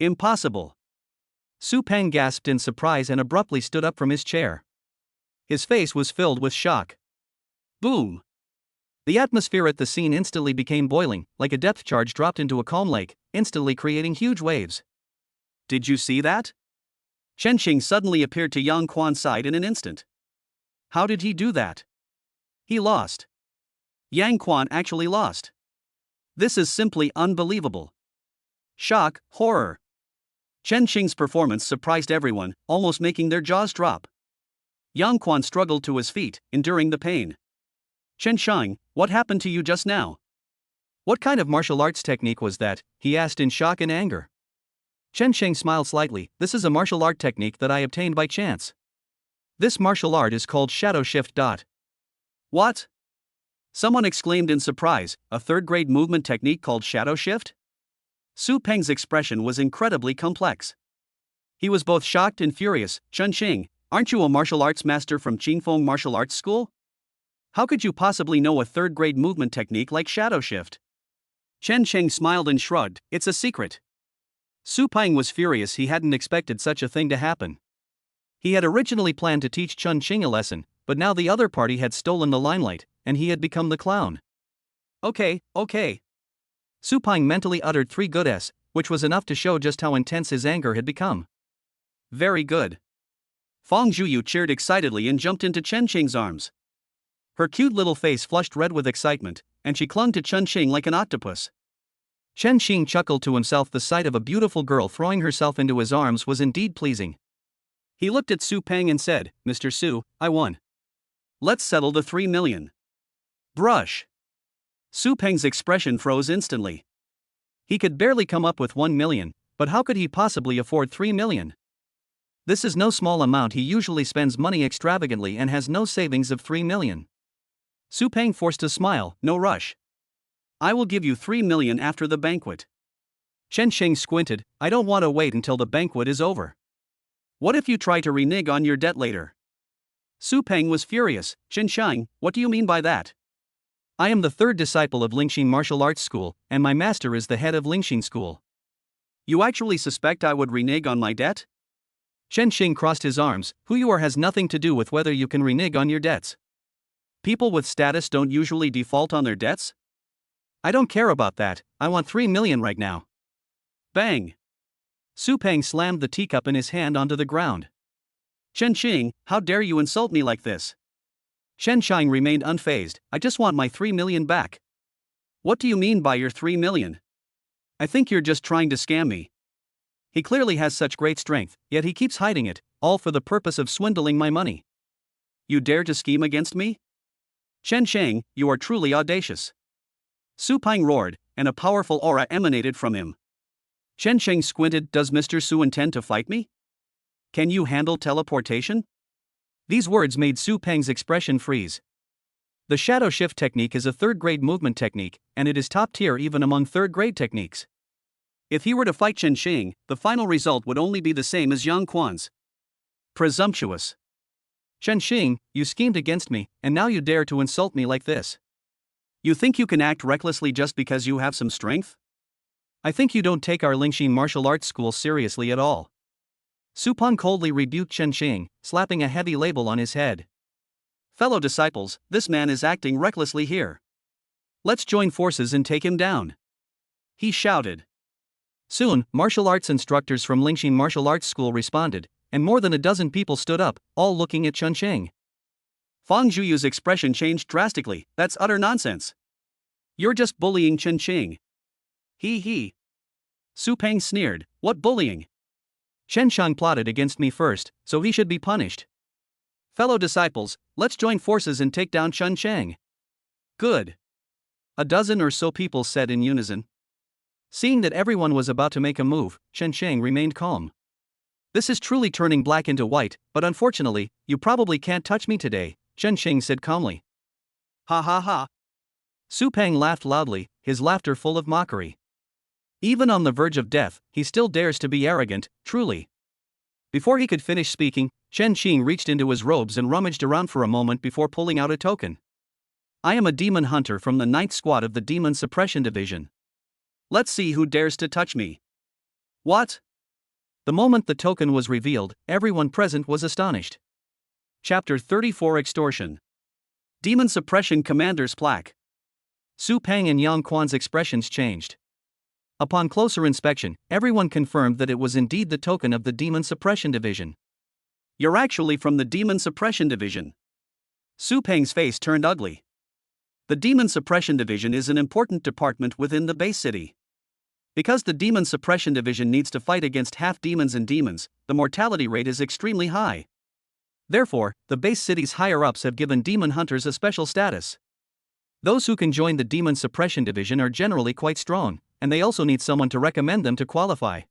Impossible! Su Peng gasped in surprise and abruptly stood up from his chair. His face was filled with shock. Boom! The atmosphere at the scene instantly became boiling, like a depth charge dropped into a calm lake, instantly creating huge waves. Did you see that? Chen Qing suddenly appeared to Yang Quan's side in an instant. How did he do that? He lost. Yang Quan actually lost. This is simply unbelievable. Shock, horror. Chen Qing's performance surprised everyone, almost making their jaws drop. Yang Quan struggled to his feet, enduring the pain. Chen Qing, what happened to you just now? What kind of martial arts technique was that? He asked in shock and anger. Chen Qing smiled slightly. This is a martial art technique that I obtained by chance. This martial art is called shadow shift. What? Someone exclaimed in surprise, a third-grade movement technique called shadow shift? Su Peng's expression was incredibly complex. He was both shocked and furious. Chen Qing, aren't you a martial arts master from Qingfeng Martial Arts School? How could you possibly know a third-grade movement technique like shadow shift? Chen Qing smiled and shrugged, it's a secret. Su Peng was furious. He hadn't expected such a thing to happen. He had originally planned to teach Chen Qing a lesson, but now the other party had stolen the limelight, and he had become the clown. Okay. Su Peng mentally uttered 3 good S, which was enough to show just how intense his anger had become. Very good. Fang Zhuyu cheered excitedly and jumped into Chen Qing's arms. Her cute little face flushed red with excitement, and she clung to Chen Qing like an octopus. Chen Qing chuckled to himself. The sight of a beautiful girl throwing herself into his arms was indeed pleasing. He looked at Su Peng and said, Mr. Su, I won. Let's settle the 3 million. Brush. Su Peng's expression froze instantly. He could barely come up with 1 million, but how could he possibly afford 3 million? This is no small amount. He usually spends money extravagantly and has no savings of 3 million. Su Peng forced a smile, no rush. I will give you 3 million after the banquet. Chen Qing squinted, I don't want to wait until the banquet is over. What if you try to renege on your debt later? Su Peng was furious. Chen Qing, what do you mean by that? I am the 3rd disciple of Lingxin Martial Arts School, and my master is the head of Lingxin School. You actually suspect I would renege on my debt? Chen Qing crossed his arms. Who you are has nothing to do with whether you can renege on your debts. People with status don't usually default on their debts? I don't care about that. I want 3 million right now. Bang! Su Peng slammed the teacup in his hand onto the ground. Chen Qing, how dare you insult me like this? Chen Qing remained unfazed. I just want my 3 million back. What do you mean by your 3 million? I think you're just trying to scam me. He clearly has such great strength, yet he keeps hiding it, all for the purpose of swindling my money. You dare to scheme against me? Chen Qing, you are truly audacious. Su Peng roared, and a powerful aura emanated from him. Chen Qing squinted. Does Mr. Su intend to fight me? Can you handle teleportation? These words made Su Peng's expression freeze. The shadow shift technique is a 3rd-grade movement technique, and it is top tier even among 3rd-grade techniques. If he were to fight Chen Qing, the final result would only be the same as Yang Quan's. Presumptuous. Chen Qing, you schemed against me, and now you dare to insult me like this. You think you can act recklessly just because you have some strength? I think you don't take our Lingxin Martial Arts School seriously at all. Su Peng coldly rebuked Chen Qing, slapping a heavy label on his head. Fellow disciples, this man is acting recklessly here. Let's join forces and take him down. He shouted. Soon, martial arts instructors from Lingxin Martial Arts School responded, and more than a dozen people stood up, all looking at Chen Qing. Fang Zhuyu's expression changed drastically. That's utter nonsense. You're just bullying Chen Qing. He. Su Peng sneered, what bullying? Chen Qing plotted against me first, so he should be punished. Fellow disciples, let's join forces and take down Chen Qing. Good. A dozen or so people said in unison. Seeing that everyone was about to make a move, Chen Qing remained calm. This is truly turning black into white, but unfortunately, you probably can't touch me today, Chen Qing said calmly. Ha ha ha. Su Peng laughed loudly, his laughter full of mockery. Even on the verge of death, he still dares to be arrogant, truly. Before he could finish speaking, Chen Qing reached into his robes and rummaged around for a moment before pulling out a token. I am a demon hunter from the 9th Squad of the Demon Suppression Division. Let's see who dares to touch me. What? The moment the token was revealed, everyone present was astonished. Chapter 34 Extortion. Demon Suppression Commander's Plaque. Su Peng and Yang Quan's expressions changed. Upon closer inspection, everyone confirmed that it was indeed the token of the Demon Suppression Division. You're actually from the Demon Suppression Division. Su Peng's face turned ugly. The Demon Suppression Division is an important department within the base city. Because the Demon Suppression Division needs to fight against half-demons and demons, the mortality rate is extremely high. Therefore, the base city's higher-ups have given demon hunters a special status. Those who can join the Demon Suppression Division are generally quite strong, and they also need someone to recommend them to qualify.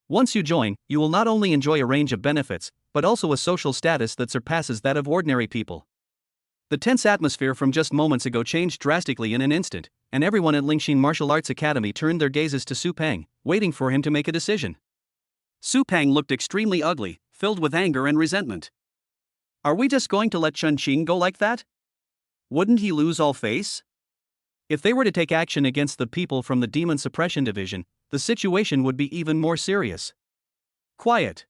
Once you join, you will not only enjoy a range of benefits, but also a social status that surpasses that of ordinary people. The tense atmosphere from just moments ago changed drastically in an instant, and everyone at Lingxin Martial Arts Academy turned their gazes to Su Peng, waiting for him to make a decision. Su Peng looked extremely ugly, filled with anger and resentment. Are we just going to let Chen Qing go like that? Wouldn't he lose all face? If they were to take action against the people from the Demon Suppression Division, the situation would be even more serious. Quiet.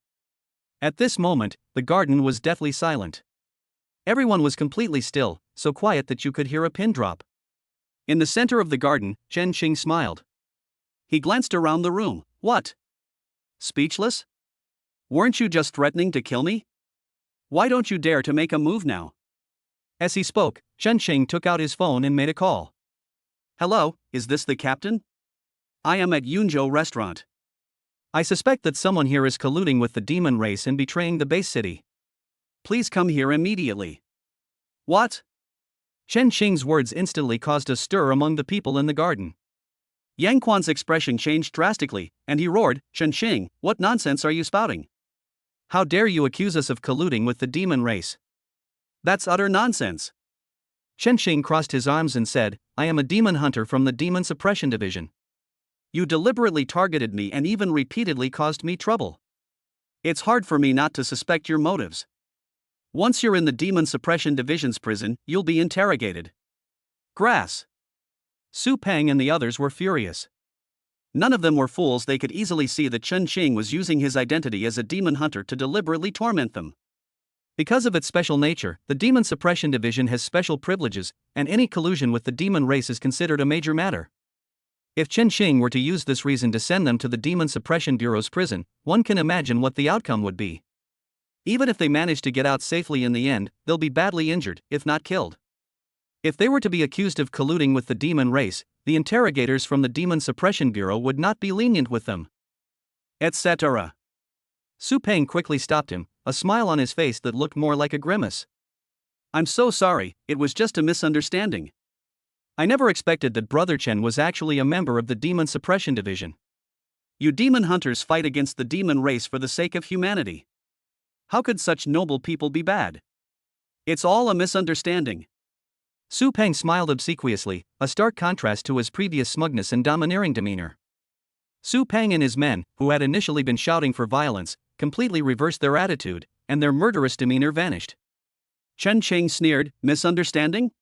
At this moment, the garden was deathly silent. Everyone was completely still, so quiet that you could hear a pin drop. In the center of the garden, Chen Qing smiled. He glanced around the room. What? Speechless? Weren't you just threatening to kill me? Why don't you dare to make a move now? As he spoke, Chen Qing took out his phone and made a call. Hello, is this the captain? I am at Yunzhou restaurant. I suspect that someone here is colluding with the demon race and betraying the base city. Please come here immediately. What? Chen Qing's words instantly caused a stir among the people in the garden. Yang Quan's expression changed drastically, and he roared, Chen Qing, what nonsense are you spouting? How dare you accuse us of colluding with the demon race? That's utter nonsense. Chen Qing crossed his arms and said, I am a demon hunter from the Demon Suppression Division. You deliberately targeted me and even repeatedly caused me trouble. It's hard for me not to suspect your motives. Once you're in the Demon Suppression Division's prison, you'll be interrogated. Grass. Su Peng and the others were furious. None of them were fools. They could easily see that Chen Qing was using his identity as a demon hunter to deliberately torment them. Because of its special nature, the Demon Suppression Division has special privileges, and any collusion with the demon race is considered a major matter. If Chen Qing were to use this reason to send them to the Demon Suppression Bureau's prison, one can imagine what the outcome would be. Even if they manage to get out safely in the end, they'll be badly injured, if not killed. If they were to be accused of colluding with the demon race, the interrogators from the Demon Suppression Bureau would not be lenient with them. Etc. Su Peng quickly stopped him, a smile on his face that looked more like a grimace. I'm so sorry, it was just a misunderstanding. I never expected that Brother Chen was actually a member of the Demon Suppression Division. You demon hunters fight against the demon race for the sake of humanity. How could such noble people be bad? It's all a misunderstanding. Su Peng smiled obsequiously, a stark contrast to his previous smugness and domineering demeanor. Su Peng and his men, who had initially been shouting for violence, completely reversed their attitude, and their murderous demeanor vanished. Chen Qing sneered, misunderstanding?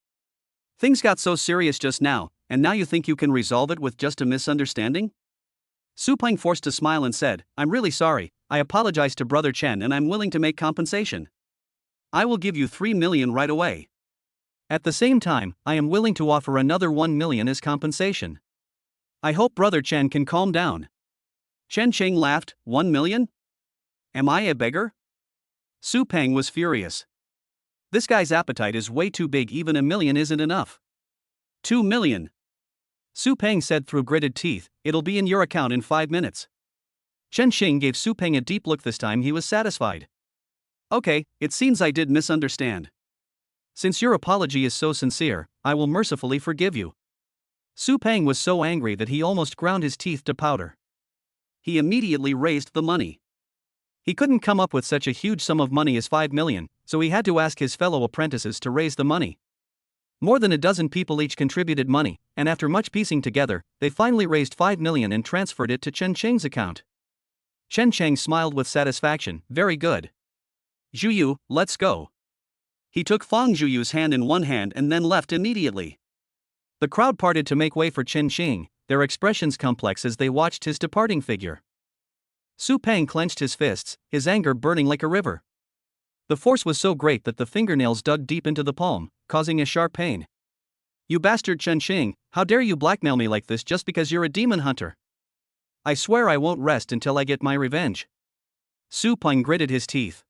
Things got so serious just now, and now you think you can resolve it with just a misunderstanding? Su Peng forced a smile and said, I'm really sorry, I apologize to Brother Chen and I'm willing to make compensation. I will give you 3 million right away. At the same time, I am willing to offer another 1 million as compensation. I hope Brother Chen can calm down. Chen Qing laughed, 1 million? Am I a beggar? Su Peng was furious. This guy's appetite is way too big, even 1 million isn't enough. 2 million. Su Peng said through gritted teeth, it'll be in your account in 5 minutes. Chen Qing gave Su Peng a deep look. This time he was satisfied. Okay, it seems I did misunderstand. Since your apology is so sincere, I will mercifully forgive you. Su Peng was so angry that he almost ground his teeth to powder. He immediately raised the money. He couldn't come up with such a huge sum of money as 5 million, so he had to ask his fellow apprentices to raise the money. More than a dozen people each contributed money, and after much piecing together, they finally raised 5 million and transferred it to Chen Qing's account. Chen Qing smiled with satisfaction, very good. Zhu Yu, let's go. He took Fang Zhuyu's hand in one hand and then left immediately. The crowd parted to make way for Chen Xing, their expressions complex as they watched his departing figure. Su Peng clenched his fists, his anger burning like a river. The force was so great that the fingernails dug deep into the palm, causing a sharp pain. "You bastard Chen Xing, how dare you blackmail me like this just because you're a demon hunter? I swear I won't rest until I get my revenge." Su Peng gritted his teeth.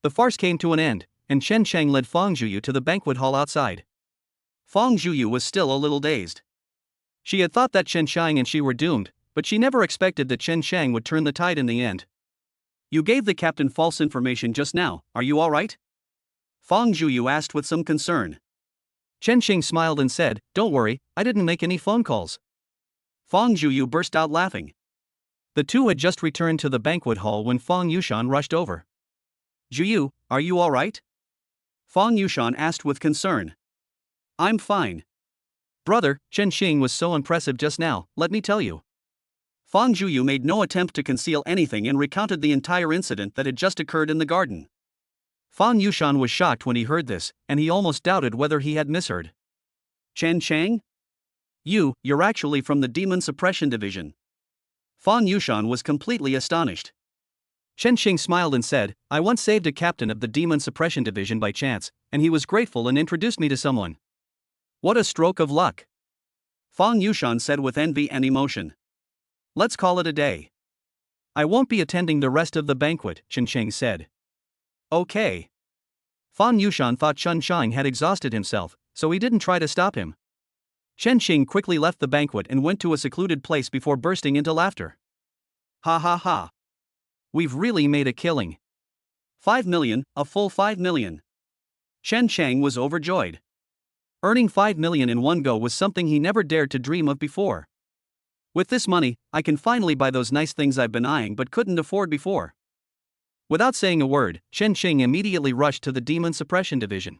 The farce came to an end, and Chen Sheng led Fang Zhuyu to the banquet hall outside. Fang Zhuyu was still a little dazed. She had thought that Chen Shang and she were doomed, but she never expected that Chen Shang would turn the tide in the end. "You gave the captain false information just now, are you alright?" Fang Zhuyu asked with some concern. Chen Xing smiled and said, "Don't worry, I didn't make any phone calls." Fang Zhuyu burst out laughing. The two had just returned to the banquet hall when Fang Yushan rushed over. "Zhuyu, are you alright?" Fang Yushan asked with concern. "I'm fine." "Brother, Chen Xing was so impressive just now, let me tell you." Fang Zhuyu made no attempt to conceal anything and recounted the entire incident that had just occurred in the garden. Fang Yushan was shocked when he heard this, and he almost doubted whether he had misheard. "Chen Chang? You're actually from the Demon Suppression Division." Fang Yushan was completely astonished. Chen Xing smiled and said, "I once saved a captain of the Demon Suppression Division by chance, and he was grateful and introduced me to someone." "What a stroke of luck," Fang Yushan said with envy and emotion. "Let's call it a day." "I won't be attending the rest of the banquet," Chen Xing said. "Okay." Fang Yushan thought Chen Shang had exhausted himself, so he didn't try to stop him. Chen Xing quickly left the banquet and went to a secluded place before bursting into laughter. "Ha ha ha. We've really made a killing. 5 million, a full 5 million. Chen Chang was overjoyed. Earning 5 million in one go was something he never dared to dream of before. With this money, I can finally buy those nice things I've been eyeing but couldn't afford before. Without saying a word, Chen Xing immediately rushed to the Demon Suppression Division.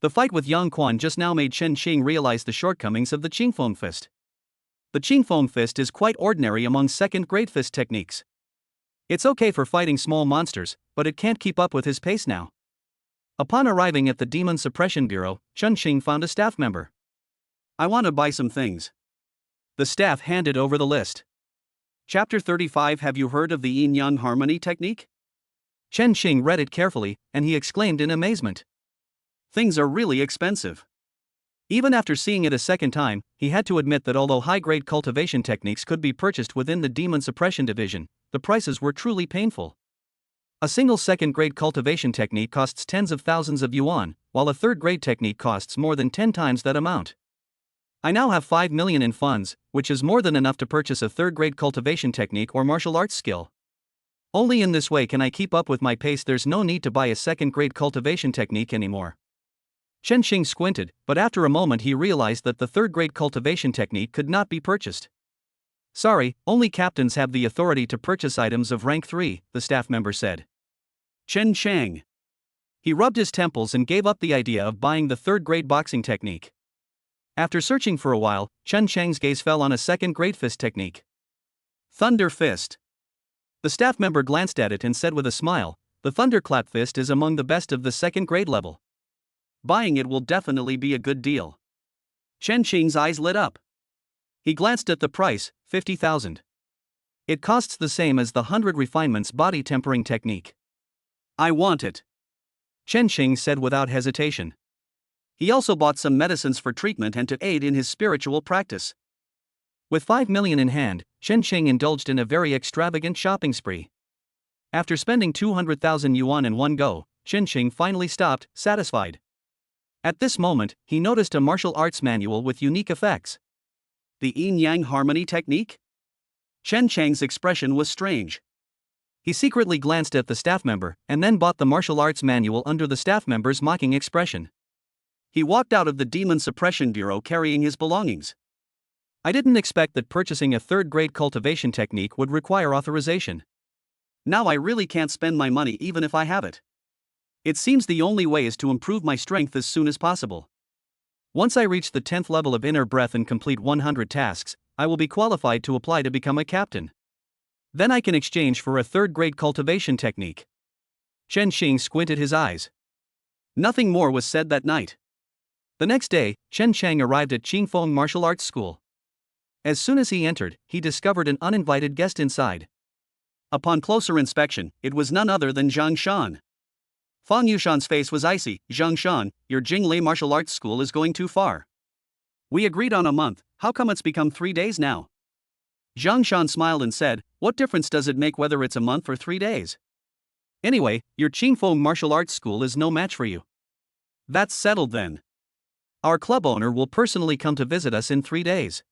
The fight with Yang Quan just now made Chen Xing realize the shortcomings of the Qingfeng Fist. The Qingfeng Fist is quite ordinary among second-grade fist techniques. It's okay for fighting small monsters, but it can't keep up with his pace now. Upon arriving at the Demon Suppression Bureau, Chen Xing found a staff member. "I want to buy some things." The staff handed over the list. Chapter 35. Have you heard of the yin-yang harmony technique? Chen Xing read it carefully, and he exclaimed in amazement. Things are really expensive. Even after seeing it a second time, he had to admit that although high-grade cultivation techniques could be purchased within the Demon Suppression Division, the prices were truly painful. A single second-grade cultivation technique costs tens of thousands of yuan, while a third-grade technique costs more than 10 times that amount. I now have 5 million in funds, which is more than enough to purchase a third-grade cultivation technique or martial arts skill. Only in this way can I keep up with my pace. There's no need to buy a second-grade cultivation technique anymore. Chen Xing squinted, but after a moment he realized that the third-grade cultivation technique could not be purchased. "Sorry, only captains have the authority to purchase items of rank 3, the staff member said. Chen Chang. He rubbed his temples and gave up the idea of buying the third-grade boxing technique. After searching for a while, Chen Chang's gaze fell on a second-grade fist technique. Thunder Fist. The staff member glanced at it and said with a smile, "The Thunderclap Fist is among the best of the second-grade level. Buying it will definitely be a good deal." Chen Xing's eyes lit up. He glanced at the price, 50,000. It costs the same as the 100 Refinements body tempering technique. "I want it," Chen Xing said without hesitation. He also bought some medicines for treatment and to aid in his spiritual practice. With 5 million in hand, Chen Xing indulged in a very extravagant shopping spree. After spending 200,000 yuan in one go, Chen Xing finally stopped, satisfied. At this moment, he noticed a martial arts manual with unique effects. The yin-yang harmony technique? Chen Chang's expression was strange. He secretly glanced at the staff member, and then bought the martial arts manual under the staff member's mocking expression. He walked out of the Demon Suppression Bureau carrying his belongings. I didn't expect that purchasing a third-grade cultivation technique would require authorization. Now I really can't spend my money even if I have it. It seems the only way is to improve my strength as soon as possible. Once I reach the 10th level of inner breath and complete 100 tasks, I will be qualified to apply to become a captain. Then I can exchange for a third-grade cultivation technique. Chen Xing squinted his eyes. Nothing more was said that night. The next day, Chen Chang arrived at Qingfeng Martial Arts School. As soon as he entered, he discovered an uninvited guest inside. Upon closer inspection, it was none other than Zhang Shan. Fang Yushan's face was icy. Zhang Shan, your Jinglei Martial Arts School is going too far. We agreed on a month, how come it's become 3 days now? Zhang Shan smiled and said, what difference does it make whether it's a month or 3 days? Anyway, your Qingfeng Martial Arts School is no match for you. That's settled then. Our club owner will personally come to visit us in 3 days.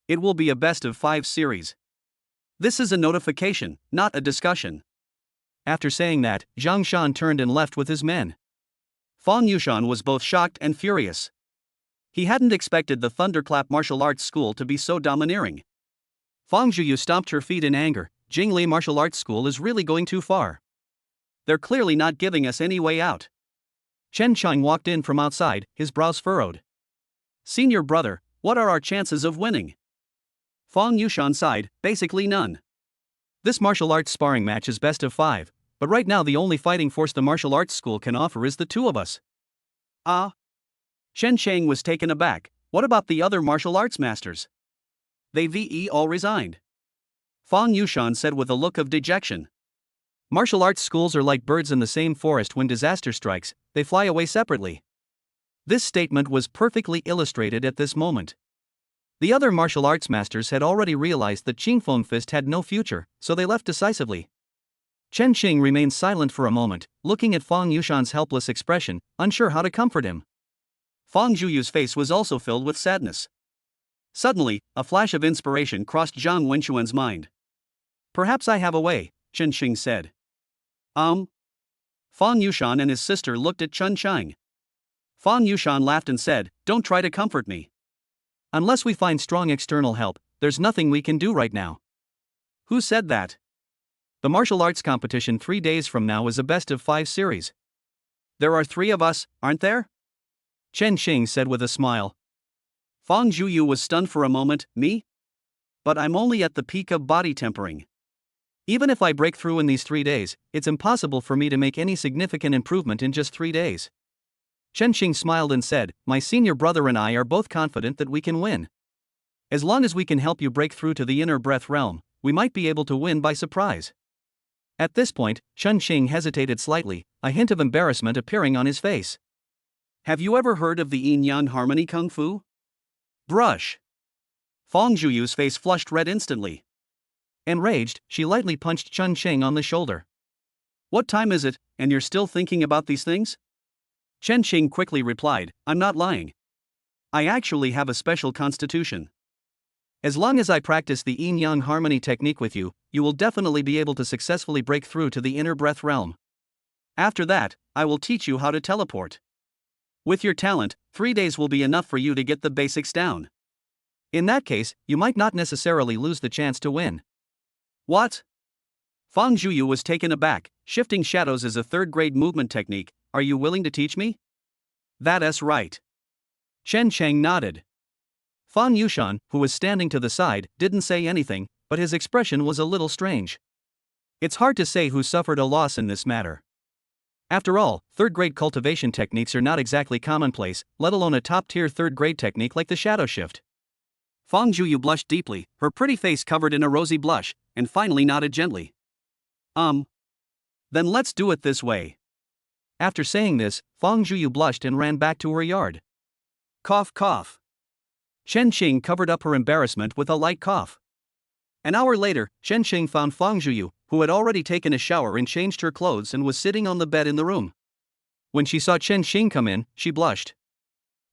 It will be a best of 5 series. This is a notification, not a discussion. After saying that, Zhang Shan turned and left with his men. Fang Yushan was both shocked and furious. He hadn't expected the Thunderclap Martial Arts School to be so domineering. Fang Zhuyu stomped her feet in anger. Jinglei Martial Arts School is really going too far. They're clearly not giving us any way out. Chen Chang walked in from outside, his brows furrowed. Senior brother, what are our chances of winning? Fang Yushan sighed, basically none. This martial arts sparring match is best of 5, but right now the only fighting force the martial arts school can offer is the 2 of us. Ah? Chen Chang was taken aback. What about the other martial arts masters? They all resigned. Fang Yushan said with a look of dejection. Martial arts schools are like birds in the same forest. When disaster strikes, they fly away separately. This statement was perfectly illustrated at this moment. The other martial arts masters had already realized that Qingfeng Fist had no future, so they left decisively. Chen Qing remained silent for a moment, looking at Fang Yushan's helpless expression, unsure how to comfort him. Fang Zhuyu's face was also filled with sadness. Suddenly, a flash of inspiration crossed Zhang Wenxuan's mind. Perhaps I have a way, Chen Qing said. Fang Yushan and his sister looked at Chen Chang. Fang Yushan laughed and said, don't try to comfort me. Unless we find strong external help, there's nothing we can do right now. Who said that? The martial arts competition 3 days from now is a best of 5 series. There are 3 of us, aren't there? Chen Xing said with a smile. Fang Zhuyu was stunned for a moment. Me? But I'm only at the peak of body tempering. Even if I break through in these 3 days, it's impossible for me to make any significant improvement in just 3 days. Chen Xing smiled and said, my senior brother and I are both confident that we can win. As long as we can help you break through to the inner breath realm, we might be able to win by surprise. At this point, Chen Xing hesitated slightly, a hint of embarrassment appearing on his face. Have you ever heard of the Yin-Yang Harmony Kung Fu? Brush. Fang Zhuyu's face flushed red instantly. Enraged, she lightly punched Chen Xing on the shoulder. What time is it, and you're still thinking about these things? Chen Xing quickly replied, I'm not lying. I actually have a special constitution. As long as I practice the yin-yang harmony technique with you, you will definitely be able to successfully break through to the inner breath realm. After that, I will teach you how to teleport. With your talent, 3 days will be enough for you to get the basics down. In that case, you might not necessarily lose the chance to win. What? Fang Zhuyu was taken aback. Shifting shadows is a 3rd-grade movement technique. Are you willing to teach me? That's right. Chen Chang nodded. Fang Yushan, who was standing to the side, didn't say anything, but his expression was a little strange. It's hard to say who suffered a loss in this matter. After all, 3rd-grade cultivation techniques are not exactly commonplace, let alone a top-tier 3rd-grade technique like the shadow shift. Fang Zhuyu blushed deeply, her pretty face covered in a rosy blush, and finally nodded gently. Then let's do it this way. After saying this, Fang Zhuyu blushed and ran back to her yard. Cough cough. Chen Xing covered up her embarrassment with a light cough. An hour later, Chen Xing found Fang Zhuyu, who had already taken a shower and changed her clothes and was sitting on the bed in the room. When she saw Chen Xing come in, she blushed.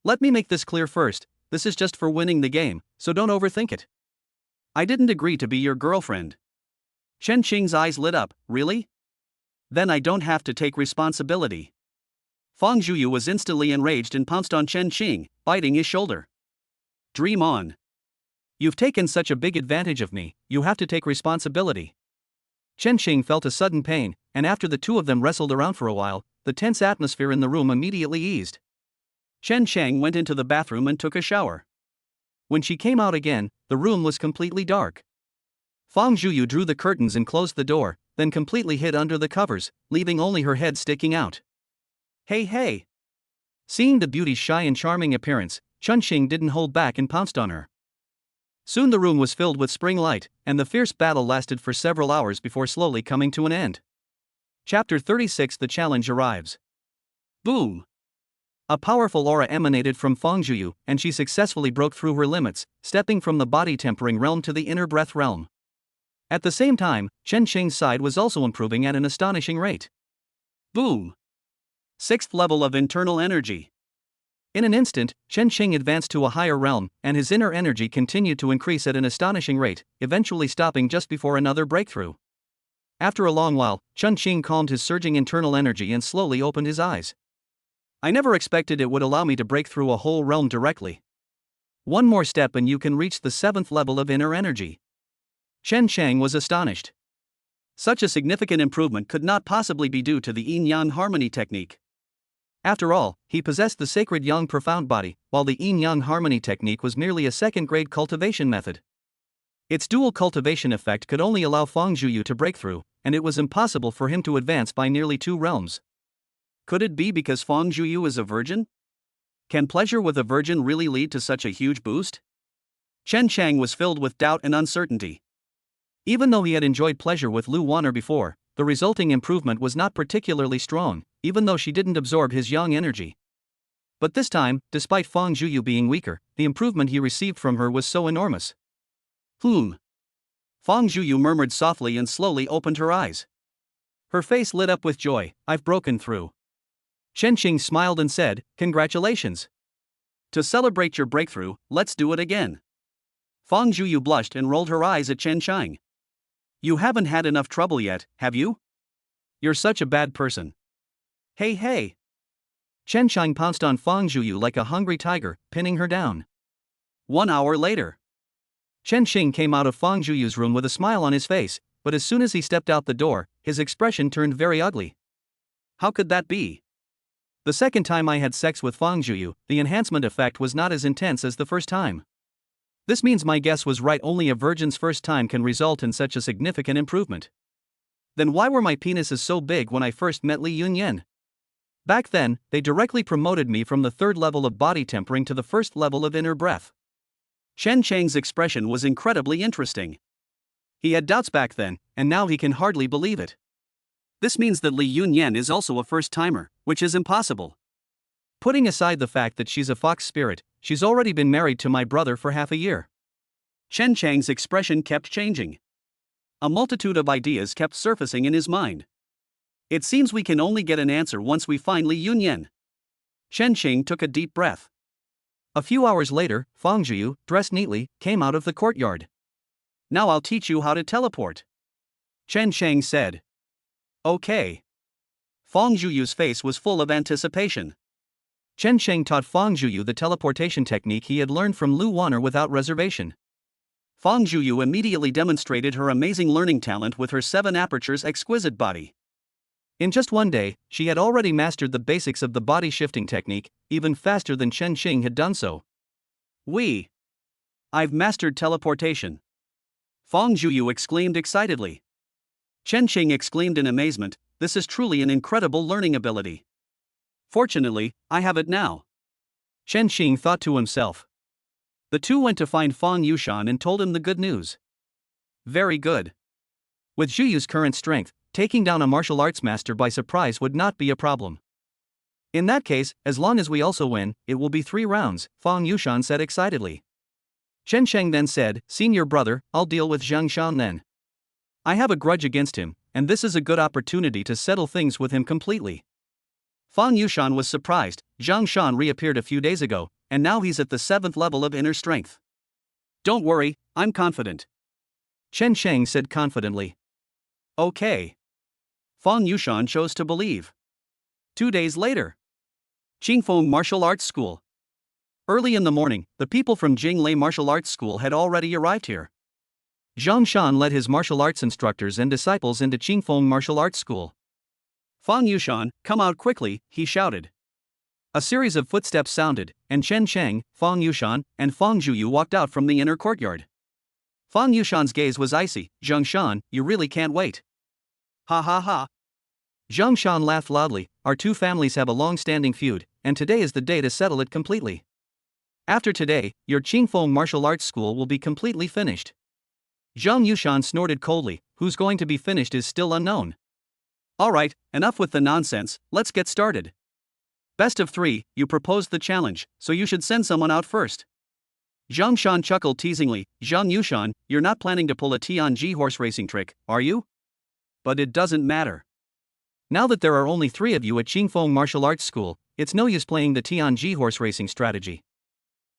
Let me make this clear first, this is just for winning the game, so don't overthink it. I didn't agree to be your girlfriend. Chen Xing's eyes lit up, really? Then I don't have to take responsibility. Fang Zhuyu was instantly enraged and pounced on Chen Xing, biting his shoulder. Dream on. You've taken such a big advantage of me, you have to take responsibility. Chen Xing felt a sudden pain, and after the 2 of them wrestled around for a while, the tense atmosphere in the room immediately eased. Chen Chang went into the bathroom and took a shower. When she came out again, the room was completely dark. Fang Zhuyu drew the curtains and closed the door, then completely hid under the covers, leaving only her head sticking out. Hey hey! Seeing the beauty's shy and charming appearance, Chunxing didn't hold back and pounced on her. Soon the room was filled with spring light, and the fierce battle lasted for several hours before slowly coming to an end. Chapter 36: The Challenge Arrives. Boom! A powerful aura emanated from Feng Zhuyu, and she successfully broke through her limits, stepping from the body-tempering realm to the inner breath realm. At the same time, Chen Qing's side was also improving at an astonishing rate. Boom! 6th level of internal energy. In an instant, Chen Qing advanced to a higher realm, and his inner energy continued to increase at an astonishing rate, eventually stopping just before another breakthrough. After a long while, Chen Qing calmed his surging internal energy and slowly opened his eyes. I never expected it would allow me to break through a whole realm directly. One more step and you can reach the 7th level of inner energy. Chen Chang was astonished. Such a significant improvement could not possibly be due to the yin-yang harmony technique. After all, he possessed the sacred yang profound body, while the yin-yang harmony technique was merely a second-grade cultivation method. Its dual cultivation effect could only allow Feng Zhuyu to break through, and it was impossible for him to advance by nearly 2 realms. Could it be because Feng Zhuyu is a virgin? Can pleasure with a virgin really lead to such a huge boost? Chen Chang was filled with doubt and uncertainty. Even though he had enjoyed pleasure with Lu Wanner before, the resulting improvement was not particularly strong, even though she didn't absorb his yang energy. But this time, despite Feng Zhuyu being weaker, the improvement he received from her was so enormous. Feng Zhuyu murmured softly and slowly opened her eyes. Her face lit up with joy. I've broken through. Chen Qing smiled and said, congratulations. To celebrate your breakthrough, let's do it again. Feng Zhuyu blushed and rolled her eyes at Chen Qing. You haven't had enough trouble yet, have you? You're such a bad person. Hey hey! Chen Qing pounced on Feng Zhuyu like a hungry tiger, pinning her down. 1 hour later. Chen Qing came out of Feng Zhuyu's room with a smile on his face, but as soon as he stepped out the door, his expression turned very ugly. How could that be? The second time I had sex with Feng Zhuyu, the enhancement effect was not as intense as the first time. This means my guess was right, only a virgin's first time can result in such a significant improvement. Then why were my penises so big when I first met Li Yunyan? Back then, they directly promoted me from the 3rd level of body tempering to the 1st level of inner breath. Chen Chang's expression was incredibly interesting. He had doubts back then, and now he can hardly believe it. This means that Li Yunyan is also a first-timer, which is impossible. Putting aside the fact that she's a fox spirit, she's already been married to my brother for half a year. Chen Chang's expression kept changing. A multitude of ideas kept surfacing in his mind. It seems we can only get an answer once we find Li Yunyan. Chen Qing took a deep breath. A few hours later, Feng Zhuyu, dressed neatly, came out of the courtyard. Now I'll teach you how to teleport. Chen Chang said. Okay. Feng Zhuyu's face was full of anticipation. Chen Chang taught Feng Zhuyu the teleportation technique he had learned from Lu Wanner without reservation. Feng Zhuyu immediately demonstrated her amazing learning talent with her 7 apertures exquisite body. In just one day, she had already mastered the basics of the body shifting technique, even faster than Chen Qing had done so. I've mastered teleportation. Feng Zhuyu exclaimed excitedly. Chen Qing exclaimed in amazement, this is truly an incredible learning ability. Fortunately, I have it now. Chen Qing thought to himself. The two went to find Feng Yushan and told him the good news. Very good. With Zhuyu's current strength, taking down a martial arts master by surprise would not be a problem. In that case, as long as we also win, it will be 3 rounds, Feng Yushan said excitedly. Chen Cheng then said, Senior brother, I'll deal with Zhang Shan then. I have a grudge against him, and this is a good opportunity to settle things with him completely. Feng Yushan was surprised. Zhang Shan reappeared a few days ago, and now he's at the 7th level of inner strength. Don't worry, I'm confident. Chen Cheng said confidently. Okay. Feng Yushan chose to believe. 2 days later. Qingfeng Martial Arts School. Early in the morning, the people from Jinglei Martial Arts School had already arrived here. Zhang Shan led his martial arts instructors and disciples into Qingfeng Martial Arts School. Feng Yushan, come out quickly, he shouted. A series of footsteps sounded, and Chen Cheng, Feng Yushan, and Feng Zhuyu walked out from the inner courtyard. Feng Yushan's gaze was icy. Zhang Shan, you really can't wait. Ha ha ha. Zhang Shan laughed loudly, our two families have a long-standing feud, and today is the day to settle it completely. After today, your Qingfeng martial arts school will be completely finished. Zhang Yushan snorted coldly. Who's going to be finished is still unknown. Alright, enough with the nonsense, let's get started. Best of 3, you proposed the challenge, so you should send someone out first. Zhang Shan chuckled teasingly. Zhang Yushan, you're not planning to pull a Tianji horse racing trick, are you? But it doesn't matter. Now that there are only 3 of you at Qingfeng martial arts school, it's no use playing the Tianji horse racing strategy.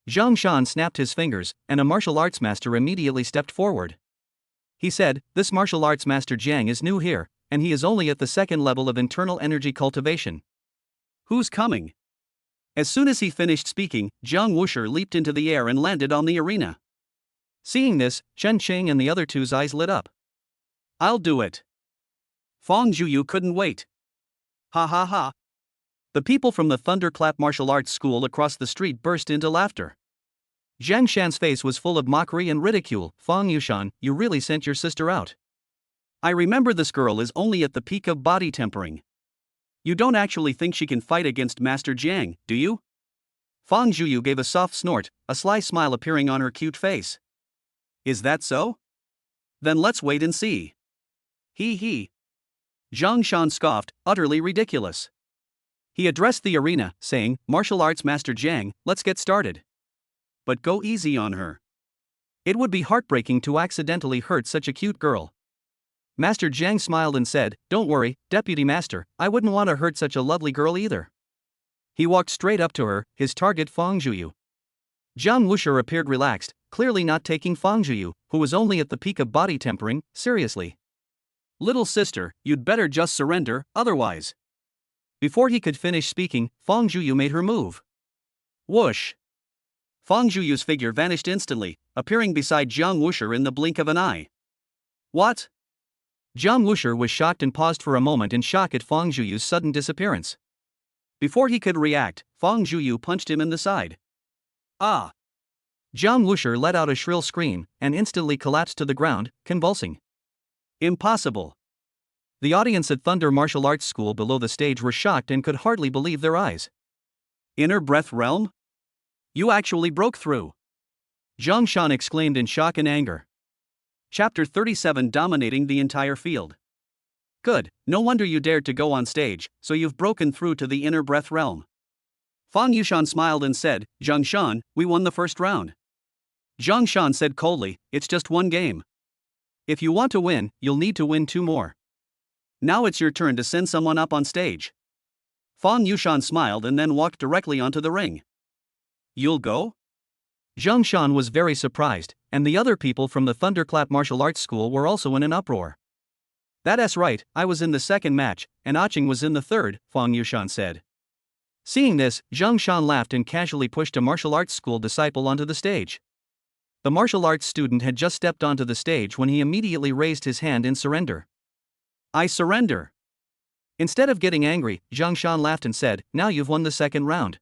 Zhang Shan snapped his fingers, and a martial arts master immediately stepped forward. He said, "This martial arts master Jiang is new here, and he is only at the 2nd level of internal energy cultivation." Who's coming? As soon as he finished speaking, Jiang Wusher leaped into the air and landed on the arena. Seeing this, Chen Qing and the other two's eyes lit up. I'll do it. Fang Zhuyu couldn't wait. Ha ha ha. The people from the Thunderclap martial arts school across the street burst into laughter. Zhang Shan's face was full of mockery and ridicule. Fang Yushan, you really sent your sister out. I remember this girl is only at the peak of body tempering. You don't actually think she can fight against Master Jiang, do you? Fang Zhuyu gave a soft snort, a sly smile appearing on her cute face. Is that so? Then let's wait and see. Hee hee. Zhang Shan scoffed, utterly ridiculous. He addressed the arena, saying, "Martial arts master Jiang, let's get started. But go easy on her. It would be heartbreaking to accidentally hurt such a cute girl." Master Jiang smiled and said, "Don't worry, Deputy Master, I wouldn't want to hurt such a lovely girl either." He walked straight up to her, his target Fang Zhuyu. Jiang Wusher appeared relaxed, clearly not taking Fang Zhuyu, who was only at the peak of body tempering, seriously. "Little sister, you'd better just surrender, otherwise." Before he could finish speaking, Fang Zhuyu made her move. Whoosh! Fang Zhuyu's figure vanished instantly, appearing beside Jiang Wusher in the blink of an eye. What? Jiang Wusher was shocked and paused for a moment in shock at Fang Zhuyu's sudden disappearance. Before he could react, Fang Zhuyu punched him in the side. Ah! Jiang Wusher let out a shrill scream, and instantly collapsed to the ground, convulsing. Impossible! The audience at Thunder Martial Arts School below the stage were shocked and could hardly believe their eyes. Inner breath realm? You actually broke through! Zhang Shan exclaimed in shock and anger. Chapter 37, dominating the entire field. Good, no wonder you dared to go on stage, so you've broken through to the inner breath realm. Fang Yushan smiled and said, "Zhang Shan, we won the first round." Zhang Shan said coldly, "It's just one game. If you want to win, you'll need to win 2 more. Now it's your turn to send someone up on stage." Fang Yushan smiled and then walked directly onto the ring. You'll go? Zhang Shan was very surprised, and the other people from the Thunderclap martial arts school were also in an uproar. "That's right, I was in the 2nd match, and Aching was in the 3rd, Fang Yushan said. Seeing this, Zhang Shan laughed and casually pushed a martial arts school disciple onto the stage. The martial arts student had just stepped onto the stage when he immediately raised his hand in surrender. "I surrender." Instead of getting angry, Zhang Shan laughed and said, "Now you've won the 2nd round.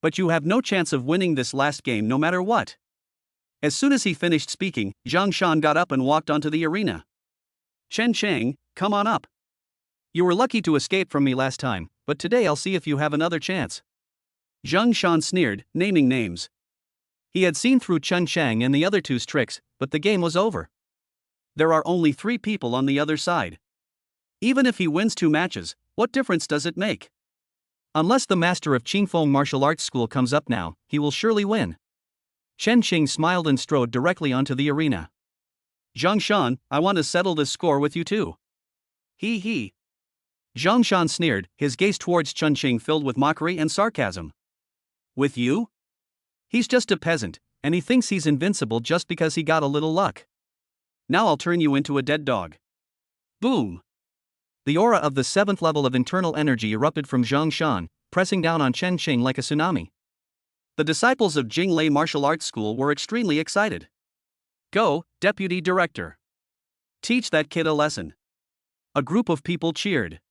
But you have no chance of winning this last game no matter what." As soon as he finished speaking, Zhang Shan got up and walked onto the arena. "Chen Cheng, come on up. You were lucky to escape from me last time, but today I'll see if you have another chance." Zhang Shan sneered, naming names. He had seen through Chen Cheng and the other two's tricks, but the game was over. There are only 3 people on the other side. Even if he wins 2 matches, what difference does it make? Unless the master of Qingfeng martial arts school comes up now, he will surely win. Chen Qing smiled and strode directly onto the arena. "Zhang Shan, I want to settle this score with you too." Hee hee. Zhang Shan sneered, his gaze towards Chen Qing filled with mockery and sarcasm. "With you? He's just a peasant, and he thinks he's invincible just because he got a little luck. Now I'll turn you into a dead dog." Boom! The aura of the 7th level of internal energy erupted from Zhang Shan, pressing down on Chen Qing like a tsunami. The disciples of Jinglei Martial Arts School were extremely excited. "Go, Deputy Director. Teach that kid a lesson." A group of people cheered.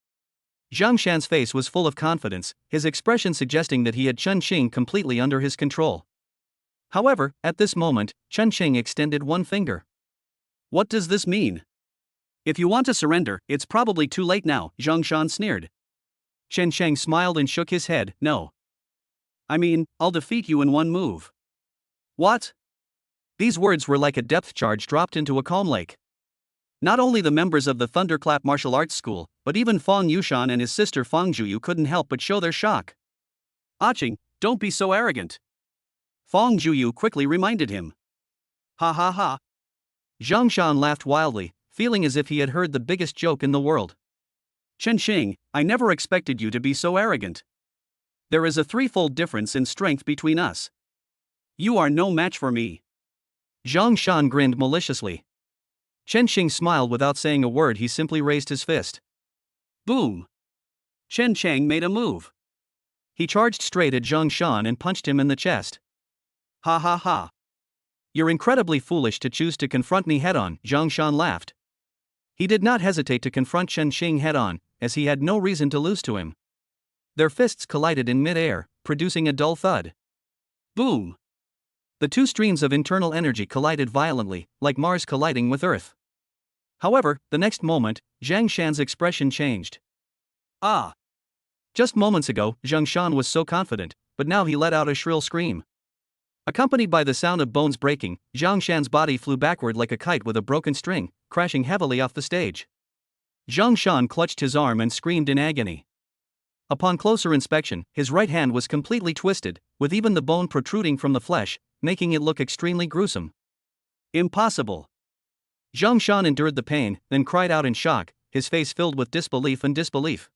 Zhang Shan's face was full of confidence, his expression suggesting that he had Chen Qing completely under his control. However, at this moment, Chen Qing extended one finger. "What does this mean?" "If you want to surrender, it's probably too late now," Zhang Shan sneered. Chen Sheng smiled and shook his head. No. I mean, I'll defeat you in one move. What? These words were like a depth charge dropped into a calm lake. Not only the members of the Thunderclap martial arts school, but even Fang Yushan and his sister Fang Juyu couldn't help but show their shock. Aching, don't be so arrogant. Fang Juyu quickly reminded him. Ha ha ha. Zhang Shan laughed wildly, feeling as if he had heard the biggest joke in the world. Chen Xing, I never expected you to be so arrogant. There is a threefold difference in strength between us. You are no match for me. Zhang Shan grinned maliciously. Chen Xing smiled without saying a word. He simply raised his fist. Boom! Chen Cheng made a move. He charged straight at Zhang Shan and punched him in the chest. Ha ha ha. You're incredibly foolish to choose to confront me head-on, Zhang Shan laughed. He did not hesitate to confront Chen Xing head-on, as he had no reason to lose to him. Their fists collided in mid-air, producing a dull thud. Boom! The two streams of internal energy collided violently, like Mars colliding with Earth. However, the next moment, Zhang Shan's expression changed. Ah! Just moments ago, Zhang Shan was so confident, but now he let out a shrill scream. Accompanied by the sound of bones breaking, Zhang Shan's body flew backward like a kite with a broken string, crashing heavily off the stage. Zhang Shan clutched his arm and screamed in agony. Upon closer inspection, his right hand was completely twisted, with even the bone protruding from the flesh, making it look extremely gruesome. Impossible! Zhang Shan endured the pain, then cried out in shock, his face filled with disbelief and disbelief.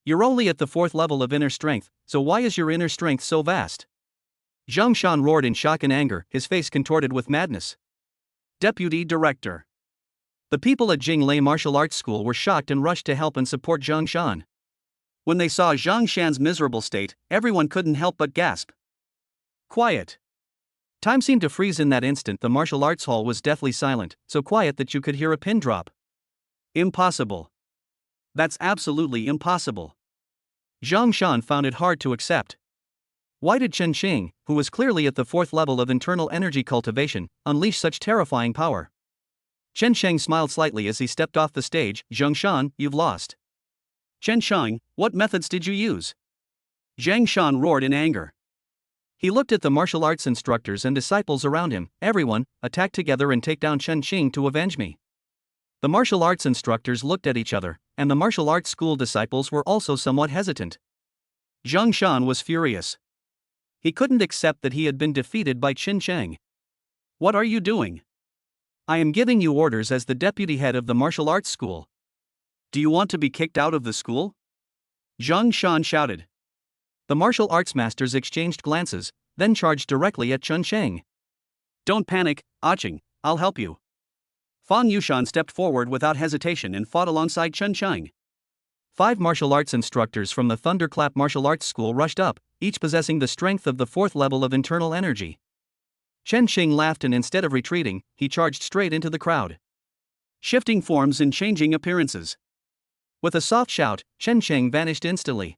You're only at the 4th level of inner strength, so why is your inner strength so vast? Zhang Shan roared in shock and anger, his face contorted with madness. Deputy Director. The people at Jinglei Martial Arts School were shocked and rushed to help and support Zhang Shan. When they saw Zhang Shan's miserable state, everyone couldn't help but gasp. Quiet. Time seemed to freeze in that instant. The martial arts hall was deathly silent, so quiet that you could hear a pin drop. Impossible. That's absolutely impossible. Zhang Shan found it hard to accept. Why did Chen Xing, who was clearly at the 4th level of internal energy cultivation, unleash such terrifying power? Chen Sheng smiled slightly as he stepped off the stage. Zhang Shan, you've lost. Chen Sheng, what methods did you use? Zhang Shan roared in anger. He looked at the martial arts instructors and disciples around him. Everyone, attack together and take down Chen Xing to avenge me. The martial arts instructors looked at each other, and the martial arts school disciples were also somewhat hesitant. Zhang Shan was furious. He couldn't accept that he had been defeated by Chen Sheng. What are you doing? I am giving you orders as the deputy head of the martial arts school. Do you want to be kicked out of the school? Zhang Shan shouted. The martial arts masters exchanged glances, then charged directly at Chen Sheng. Don't panic, Aching, I'll help you. Fang Yushan stepped forward without hesitation and fought alongside Chen Sheng. 5 martial arts instructors from the Thunderclap martial arts school rushed up, each possessing the strength of the 4th level of internal energy. Chen Xing laughed and instead of retreating, he charged straight into the crowd. Shifting forms and changing appearances. With a soft shout, Chen Sheng vanished instantly.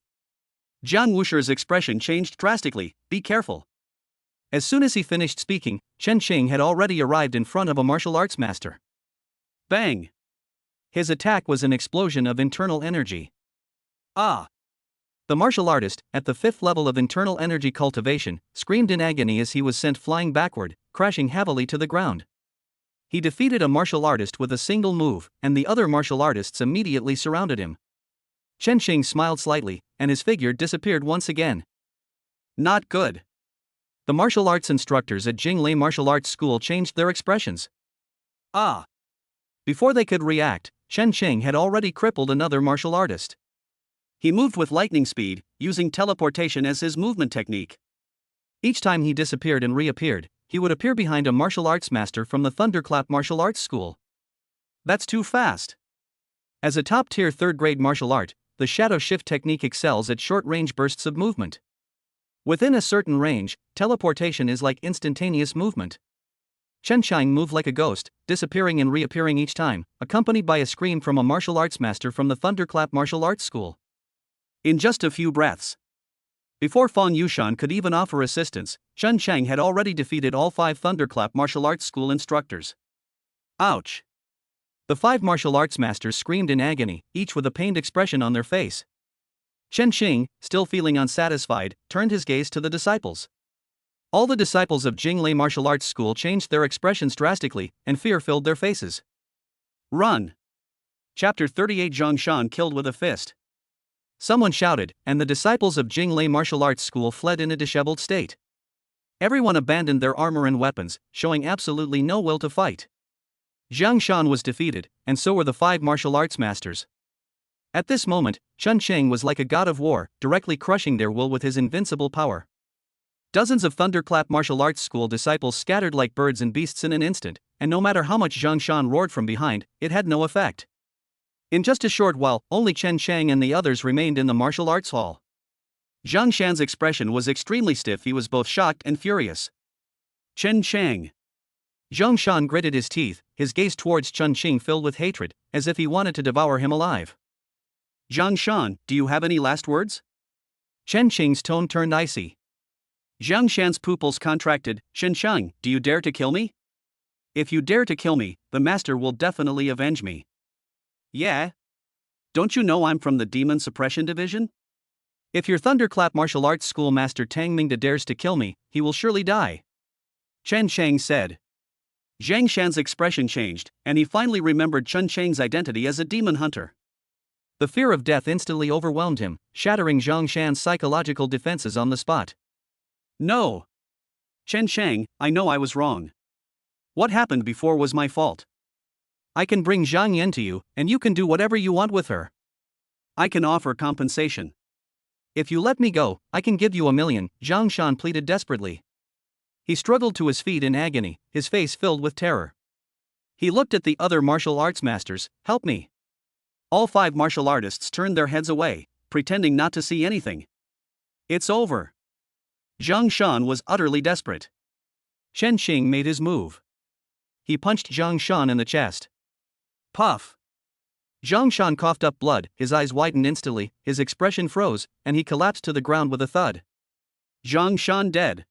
Jian Wusher's expression changed drastically. Be careful. As soon as he finished speaking, Chen Xing had already arrived in front of a martial arts master. Bang! His attack was an explosion of internal energy. Ah! The martial artist, at the 5th level of internal energy cultivation, screamed in agony as he was sent flying backward, crashing heavily to the ground. He defeated a martial artist with a single move, and the other martial artists immediately surrounded him. Chen Xing smiled slightly, and his figure disappeared once again. Not good. The martial arts instructors at Jinglei Martial Arts School changed their expressions. Ah! Before they could react, Chen Xing had already crippled another martial artist. He moved with lightning speed, using teleportation as his movement technique. Each time he disappeared and reappeared, he would appear behind a martial arts master from the Thunderclap Martial Arts School. That's too fast. As a top-tier 3rd-grade martial art, the shadow shift technique excels at short-range bursts of movement. Within a certain range, teleportation is like instantaneous movement. Chen Xing moved like a ghost, disappearing and reappearing each time, accompanied by a scream from a martial arts master from the Thunderclap Martial Arts School. In just a few breaths. Before Fang Yushan could even offer assistance, Chen Sheng had already defeated all 5 Thunderclap Martial Arts School instructors. Ouch! The 5 martial arts masters screamed in agony, each with a pained expression on their face. Chen Xing, still feeling unsatisfied, turned his gaze to the disciples. All the disciples of Jinglei Martial Arts School changed their expressions drastically, and fear filled their faces. Run! Chapter 38 Zhongshan killed with a fist. Someone shouted, and the disciples of Jinglei Martial Arts School fled in a disheveled state. Everyone abandoned their armor and weapons, showing absolutely no will to fight. Zhongshan was defeated, and so were the 5 martial arts masters. At this moment, Chen Cheng was like a god of war, directly crushing their will with his invincible power. Dozens of Thunderclap Martial Arts School disciples scattered like birds and beasts in an instant, and no matter how much Zhongshan roared from behind, it had no effect. In just a short while, only Chen Cheng and the others remained in the martial arts hall. Zhongshan's expression was extremely stiff. He was both shocked and furious. Chen Cheng. Zhongshan gritted his teeth, his gaze towards Chen Cheng filled with hatred, as if he wanted to devour him alive. Zhongshan, do you have any last words? Chen Cheng's tone turned icy. Zhongshan's pupils contracted. Chen Cheng, do you dare to kill me? If you dare to kill me, the master will definitely avenge me. Yeah? Don't you know I'm from the Demon Suppression Division? If your Thunderclap Martial Arts School Master Tang Mingde dares to kill me, he will surely die. Chen Cheng said. Zhongshan's expression changed, and he finally remembered Chen Cheng's identity as a demon hunter. The fear of death instantly overwhelmed him, shattering Zhongshan's psychological defenses on the spot. No. Chen Cheng, I know I was wrong. What happened before was my fault. I can bring Zhang Yan to you, and you can do whatever you want with her. I can offer compensation. If you let me go, I can give you $1 million, Zhongshan pleaded desperately. He struggled to his feet in agony, his face filled with terror. He looked at the other martial arts masters. Help me. All 5 martial artists turned their heads away, pretending not to see anything. It's over. Zhongshan was utterly desperate. Chen Xing made his move. He punched Zhongshan in the chest. Puff. Zhongshan coughed up blood, his eyes widened instantly, his expression froze, and he collapsed to the ground with a thud. Zhongshan dead.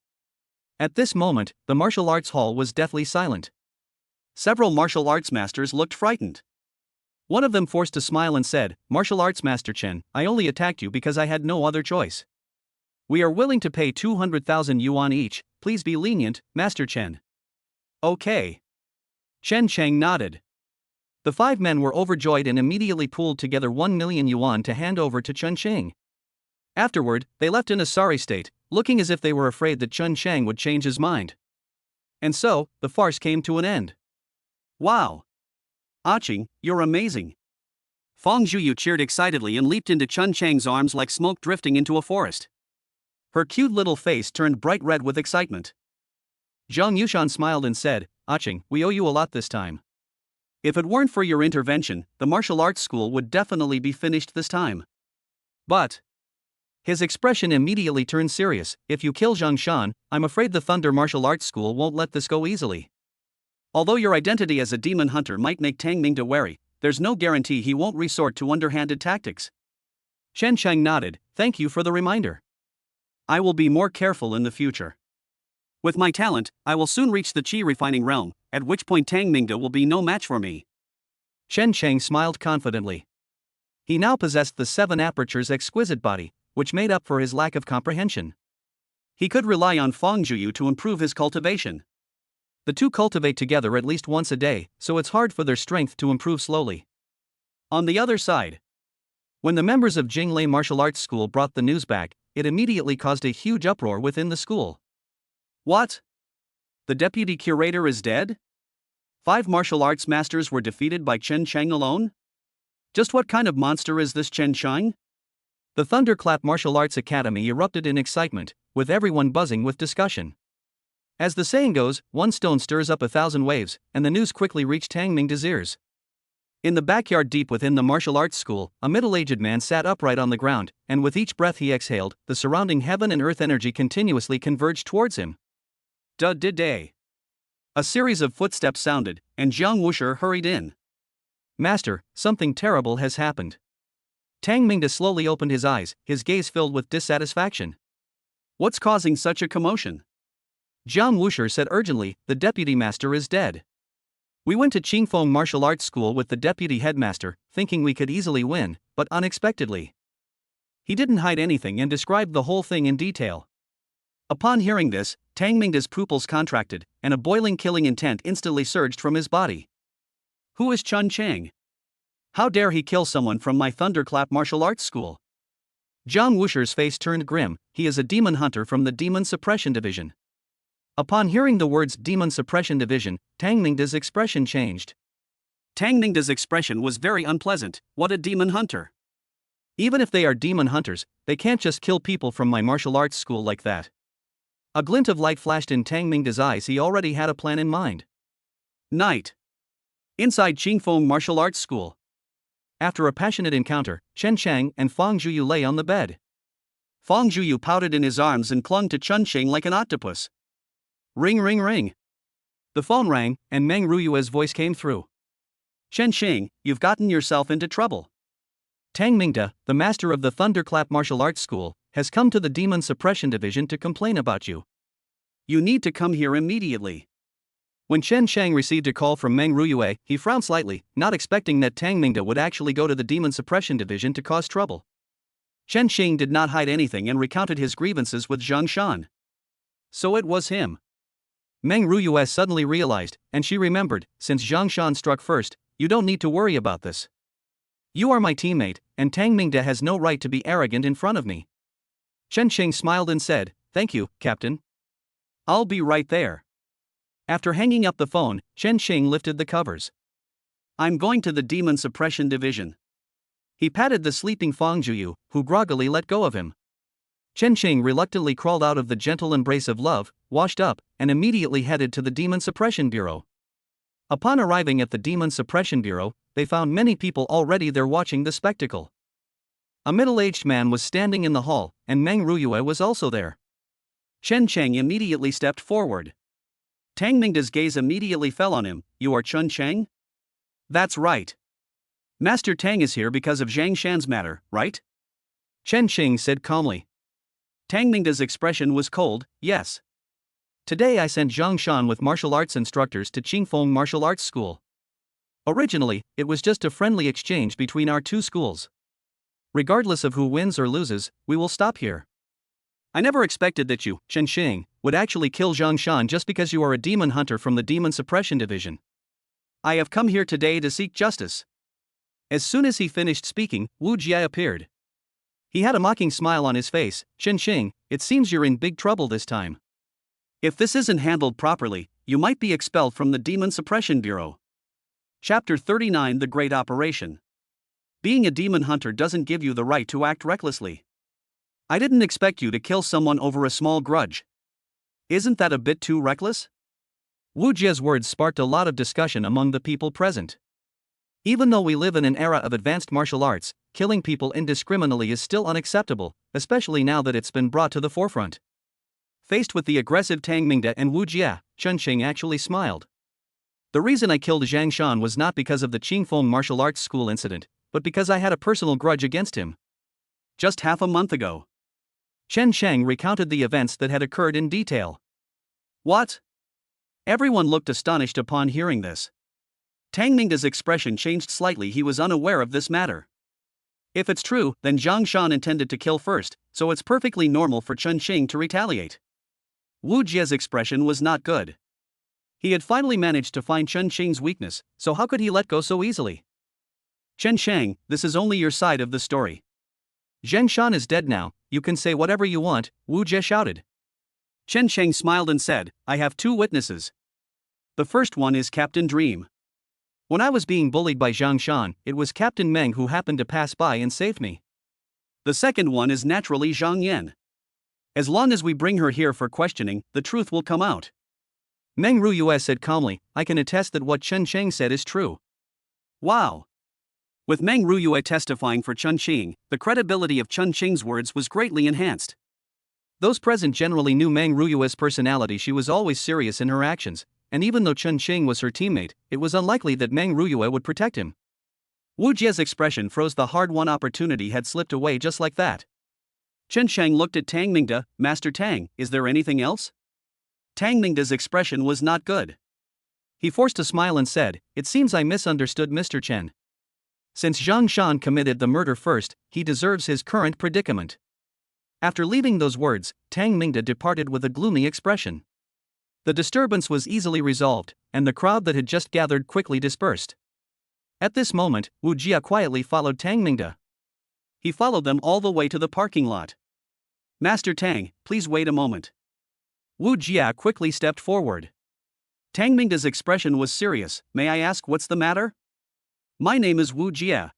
At this moment, the martial arts hall was deathly silent. Several martial arts masters looked frightened. One of them forced a smile and said, "Martial arts master Chen, I only attacked you because I had no other choice. We are willing to pay 200,000 yuan each, please be lenient, Master Chen." Okay. Chen Cheng nodded. The 5 men were overjoyed and immediately pooled together 1 million yuan to hand over to Chen Cheng. Afterward, they left in a sorry state, looking as if they were afraid that Chen Cheng would change his mind. And so, the farce came to an end. Wow! Aching, you're amazing! Fong Zhuyu cheered excitedly and leaped into Chen Cheng's arms like smoke drifting into a forest. Her cute little face turned bright red with excitement. Zhang Yushan smiled and said, "Aching, we owe you a lot this time. If it weren't for your intervention, the martial arts school would definitely be finished this time. But..." His expression immediately turned serious. "If you kill Zhongshan, I'm afraid the Thunder Martial Arts School won't let this go easily. Although your identity as a demon hunter might make Tang Mingde wary, there's no guarantee he won't resort to underhanded tactics." Chen Cheng nodded. "Thank you for the reminder. I will be more careful in the future. With my talent, I will soon reach the Qi refining realm, at which point Tang Mingde will be no match for me." Chen Cheng smiled confidently. He now possessed the 7 apertures exquisite body, which made up for his lack of comprehension. He could rely on Fong Zhuyu to improve his cultivation. The 2 cultivate together at least once a day, so it's hard for their strength to improve slowly. On the other side, when the members of Jinglei Martial Arts School brought the news back, it immediately caused a huge uproar within the school. What? The deputy curator is dead? 5 martial arts masters were defeated by Chen Cheng alone? Just what kind of monster is this Chen Cheng? The Thunderclap Martial Arts Academy erupted in excitement, with everyone buzzing with discussion. As the saying goes, one stone stirs up 1,000 waves, and the news quickly reached Tang Mingde's ears. In the backyard deep within the martial arts school, a middle-aged man sat upright on the ground, and with each breath he exhaled, the surrounding heaven and earth energy continuously converged towards him. Da-da-day. A series of footsteps sounded, and Jiang Wushi hurried in. "Master, something terrible has happened." Tang Mingde slowly opened his eyes, his gaze filled with dissatisfaction. "What's causing such a commotion?" Jiang Wushi said urgently, "The deputy master is dead. We went to Qingfeng Martial Arts School with the deputy headmaster, thinking we could easily win, but unexpectedly, He didn't hide anything and described the whole thing in detail. Upon hearing this, Tang Mingda's pupils contracted, and a boiling killing intent instantly surged from his body. Who is Chun Chang? How dare he kill someone from my thunderclap martial arts school? Zhang Wusher's face turned grim. He is a demon hunter from the Demon Suppression Division. Upon hearing the words Demon Suppression Division, Tang Mingda's expression changed. Tang Mingda's expression was very unpleasant. What a demon hunter! Even if they are demon hunters, they can't just kill people from my martial arts school like that. A glint of light flashed in Tang Mingda's eyes. He already had a plan in mind. Night. Inside Qingfeng Martial Arts School. After a passionate encounter, Chen Chang and Fang Zhuyu lay on the bed. Fang Zhuyu pouted in his arms and clung to Chun Chang like an octopus. Ring ring ring. The phone rang, and Meng Ruyue's voice came through. Chen Chang, you've gotten yourself into trouble. Tang Mingda, the master of the Thunderclap Martial Arts School, has come to the Demon Suppression Division to complain about you. You need to come here immediately. When Chen Chang received a call from Meng Ruyue, he frowned slightly, not expecting that Tang Mingda would actually go to the Demon Suppression Division to cause trouble. Chen Xing did not hide anything and recounted his grievances with Zhang Shan. So it was him. Meng Ruyue suddenly realized, and she remembered, since Zhang Shan struck first, you don't need to worry about this. You are my teammate, and Tang Mingda has no right to be arrogant in front of me. Chen Xing smiled and said, thank you, Captain. I'll be right there. After hanging up the phone, Chen Xing lifted the covers. I'm going to the Demon Suppression Division. He patted the sleeping Fang Zhuyu, who groggily let go of him. Chen Xing reluctantly crawled out of the gentle embrace of love, washed up, and immediately headed to the Demon Suppression Bureau. Upon arriving at the Demon Suppression Bureau, they found many people already there watching the spectacle. A middle-aged man was standing in the hall, and Meng Ruyue was also there. Chen Chang immediately stepped forward. Tang Mingda's gaze immediately fell on him. You are Chun Chang? That's right. Master Tang is here because of Zhang Shan's matter, right? Chen Xing said calmly. Tang Mingda's expression was cold. Yes. Today I sent Zhang Shan with martial arts instructors to Qingfeng Martial Arts School. Originally, it was just a friendly exchange between our two schools. Regardless of who wins or loses, we will stop here. I never expected that you, Chen Xing, would actually kill Zhang Shan just because you are a demon hunter from the Demon Suppression Division. I have come here today to seek justice. As soon as he finished speaking, Wu Jie appeared. He had a mocking smile on his face. Chen Xing, it seems you're in big trouble this time. If this isn't handled properly, you might be expelled from the Demon Suppression Bureau. Chapter 39 The Great Operation. Being a demon hunter doesn't give you the right to act recklessly. I didn't expect you to kill someone over a small grudge. Isn't that a bit too reckless? Wu Jie's words sparked a lot of discussion among the people present. Even though we live in an era of advanced martial arts, killing people indiscriminately is still unacceptable, especially now that it's been brought to the forefront. Faced with the aggressive Tang Mingda and Wu Jie, Chen Xing actually smiled. The reason I killed Zhang Shan was not because of the Qingfeng Martial Arts School incident, but because I had a personal grudge against him. Just half a month ago. Chen Shang recounted the events that had occurred in detail. What? Everyone looked astonished upon hearing this. Tang Mingda's expression changed slightly. He was unaware of this matter. If it's true, then Zhang Shan intended to kill first, so it's perfectly normal for Chen Xing to retaliate. Wu Jie's expression was not good. He had finally managed to find Chen Xing's weakness, so how could he let go so easily? Chen Shang, this is only your side of the story. Zhang Shan is dead now, you can say whatever you want, Wu Jie shouted. Chen Shang smiled and said, I have two witnesses. The first one is Captain Dream. When I was being bullied by Zhang Shan, it was Captain Meng who happened to pass by and saved me. The second one is naturally Zhang Yan. As long as we bring her here for questioning, the truth will come out. Meng Ruyue said calmly, I can attest that what Chen Shang said is true. Wow. With Meng Ruyue testifying for Chen Xing, the credibility of Chen Xing's words was greatly enhanced. Those present generally knew Meng Ruyue's personality. She was always serious in her actions, and even though Chen Xing was her teammate, it was unlikely that Meng Ruyue would protect him. Wu Jie's expression froze. The hard-won opportunity had slipped away just like that. Chen Shang looked at Tang Mingda. Master Tang, is there anything else? Tang Mingda's expression was not good. He forced a smile and said, it seems I misunderstood Mr. Chen. Since Zhang Shan committed the murder first, he deserves his current predicament. After leaving those words, Tang Mingde departed with a gloomy expression. The disturbance was easily resolved, and the crowd that had just gathered quickly dispersed. At this moment, Wu Jia quietly followed Tang Mingde. He followed them all the way to the parking lot. Master Tang, please wait a moment. Wu Jia quickly stepped forward. Tang Mingde's expression was serious. May I ask what's the matter? My name is Wu Jia.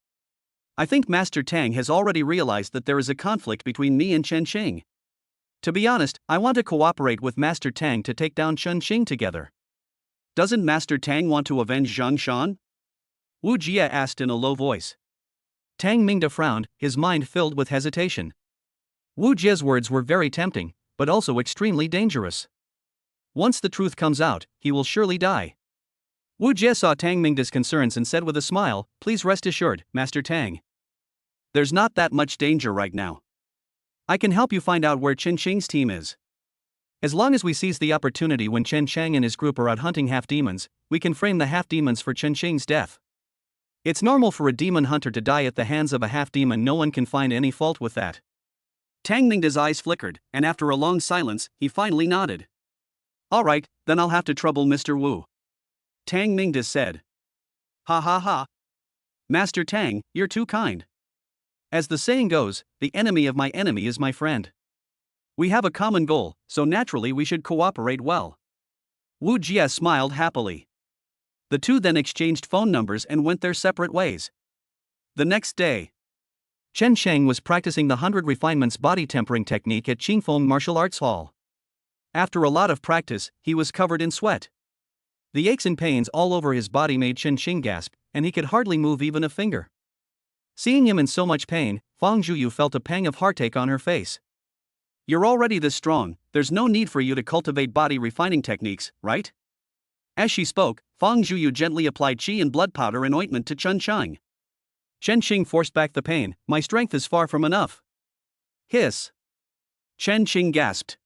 I think Master Tang has already realized that there is a conflict between me and Chen Xing. To be honest, I want to cooperate with Master Tang to take down Chen Xing together. Doesn't Master Tang want to avenge Zhang Shan? Wu Jia asked in a low voice. Tang Mingde frowned, his mind filled with hesitation. Wu Jia's words were very tempting, but also extremely dangerous. Once the truth comes out, he will surely die. Wu Jia saw Tang Mingde's concerns and said with a smile, please rest assured, Master Tang. There's not that much danger right now. I can help you find out where Chen Xing's team is. As long as we seize the opportunity when Chen Chang and his group are out hunting half-demons, we can frame the half-demons for Chen Xing's death. It's normal for a demon hunter to die at the hands of a half-demon. No one can find any fault with that. Tang Mingde's eyes flickered, and after a long silence, he finally nodded. Alright, then I'll have to trouble Mr. Wu. Tang Mingde said. Ha ha ha. Master Tang, you're too kind. As the saying goes, the enemy of my enemy is my friend. We have a common goal, so naturally we should cooperate well. Wu Jia smiled happily. The two then exchanged phone numbers and went their separate ways. The next day, Chen Sheng was practicing the 100 Refinements body tempering technique at Qingfeng Martial Arts Hall. After a lot of practice, he was covered in sweat. The aches and pains all over his body made Chen Xing gasp, and he could hardly move even a finger. Seeing him in so much pain, Fang Zhuyu felt a pang of heartache on her face. You're already this strong, there's no need for you to cultivate body refining techniques, right? As she spoke, Fang Zhuyu gently applied qi and blood powder and ointment to Chen Xing. Chen Xing forced back the pain. My strength is far from enough. Hiss. Chen Xing gasped.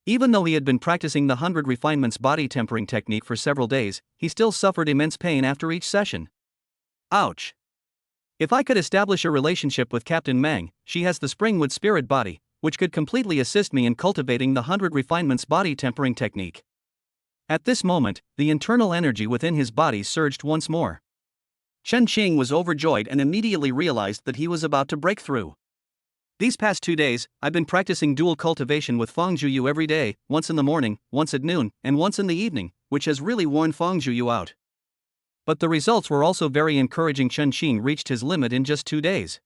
Even though he had been practicing the 100 Refinements body tempering technique for several days, he still suffered immense pain after each session. Ouch. If I could establish a relationship with Captain Meng, she has the Springwood spirit body, which could completely assist me in cultivating the 100 Refinements body tempering technique. At this moment, the internal energy within his body surged once more. Chen Xing was overjoyed and immediately realized that he was about to break through. These past 2 days, I've been practicing dual cultivation with Fang Zhuyu every day, once in the morning, once at noon, and once in the evening, which has really worn Fang Zhuyu out. But the results were also very encouraging. Chen Xing reached his limit in just 2 days.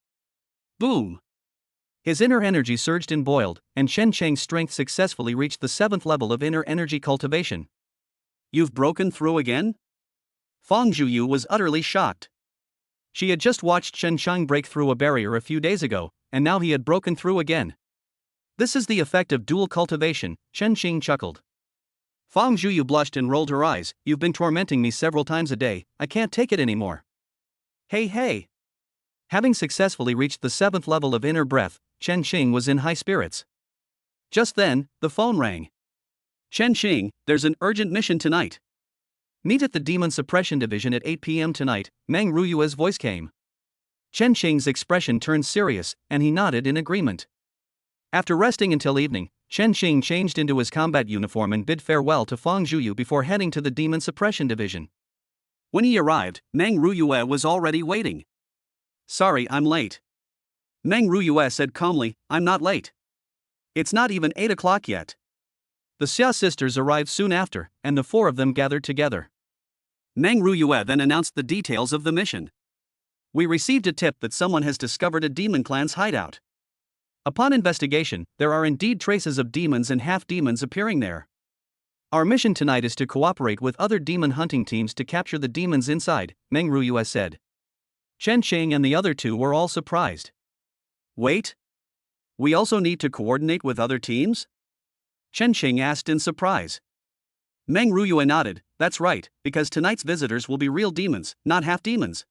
Boom! His inner energy surged and boiled, and Chen Cheng's strength successfully reached the 7th level of inner energy cultivation. You've broken through again? Fang Zhuyu was utterly shocked. She had just watched Chen Cheng break through a barrier a few days ago, and now he had broken through again. This is the effect of dual cultivation, Chen Xing chuckled. Fang Zhuyu blushed and rolled her eyes. You've been tormenting me several times a day, I can't take it anymore. Hey. Having successfully reached the 7th level of inner breath, Chen Xing was in high spirits. Just then, the phone rang. Chen Xing, there's an urgent mission tonight. Meet at the Demon Suppression Division at 8 p.m. tonight, Meng Ruyue's voice came. Chen Xing's expression turned serious, and he nodded in agreement. After resting until evening, Chen Xing changed into his combat uniform and bid farewell to Fang Zhuyu before heading to the Demon Suppression Division. When he arrived, Meng Ruyue was already waiting. Sorry, I'm late. Meng Ruyue said calmly, I'm not late. It's not even 8 o'clock yet. The Xia sisters arrived soon after, and the 4 of them gathered together. Meng Ruyue then announced the details of the mission. We received a tip that someone has discovered a demon clan's hideout. Upon investigation, there are indeed traces of demons and half-demons appearing there. Our mission tonight is to cooperate with other demon hunting teams to capture the demons inside, Meng Ruyue said. Chen Xing and the other 2 were all surprised. Wait? We also need to coordinate with other teams? Chen Xing asked in surprise. Meng Ruyue nodded, that's right, because tonight's visitors will be real demons, not half-demons.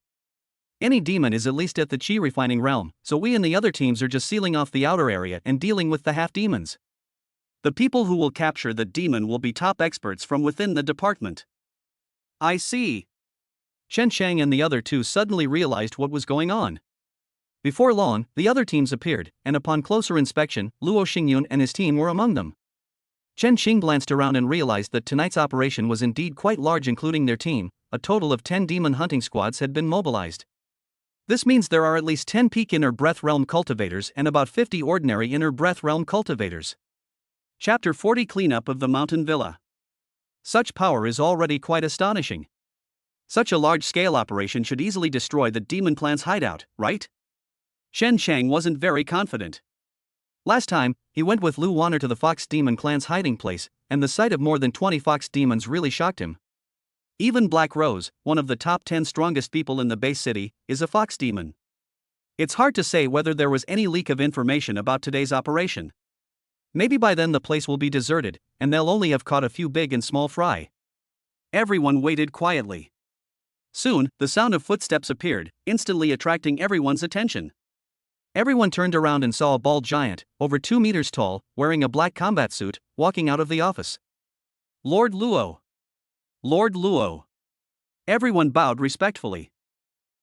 Any demon is at least at the qi refining realm, so we and the other teams are just sealing off the outer area and dealing with the half-demons. The people who will capture the demon will be top experts from within the department. I see. Chen Shang and the other two suddenly realized what was going on. Before long, the other teams appeared, and upon closer inspection, Luo Xingyun and his team were among them. Chen Xing glanced around and realized that tonight's operation was indeed quite large, including their team. A total of 10 demon hunting squads had been mobilized. This means there are at least 10 peak inner breath realm cultivators and about 50 ordinary inner breath realm cultivators. Chapter 40 Cleanup of the Mountain Villa. Such power is already quite astonishing. Such a large-scale operation should easily destroy the demon clan's hideout, right? Shen Shang wasn't very confident. Last time, he went with Lu Wanner to the Fox Demon clan's hiding place, and the sight of more than 20 Fox demons really shocked him. Even Black Rose, one of the top 10 strongest people in the base city, is a Fox demon. It's hard to say whether there was any leak of information about today's operation. Maybe by then the place will be deserted, and they'll only have caught a few big and small fry. Everyone waited quietly. Soon, the sound of footsteps appeared, instantly attracting everyone's attention. Everyone turned around and saw a bald giant, over 2 meters tall, wearing a black combat suit, walking out of the office. Lord Luo. Lord Luo. Everyone bowed respectfully.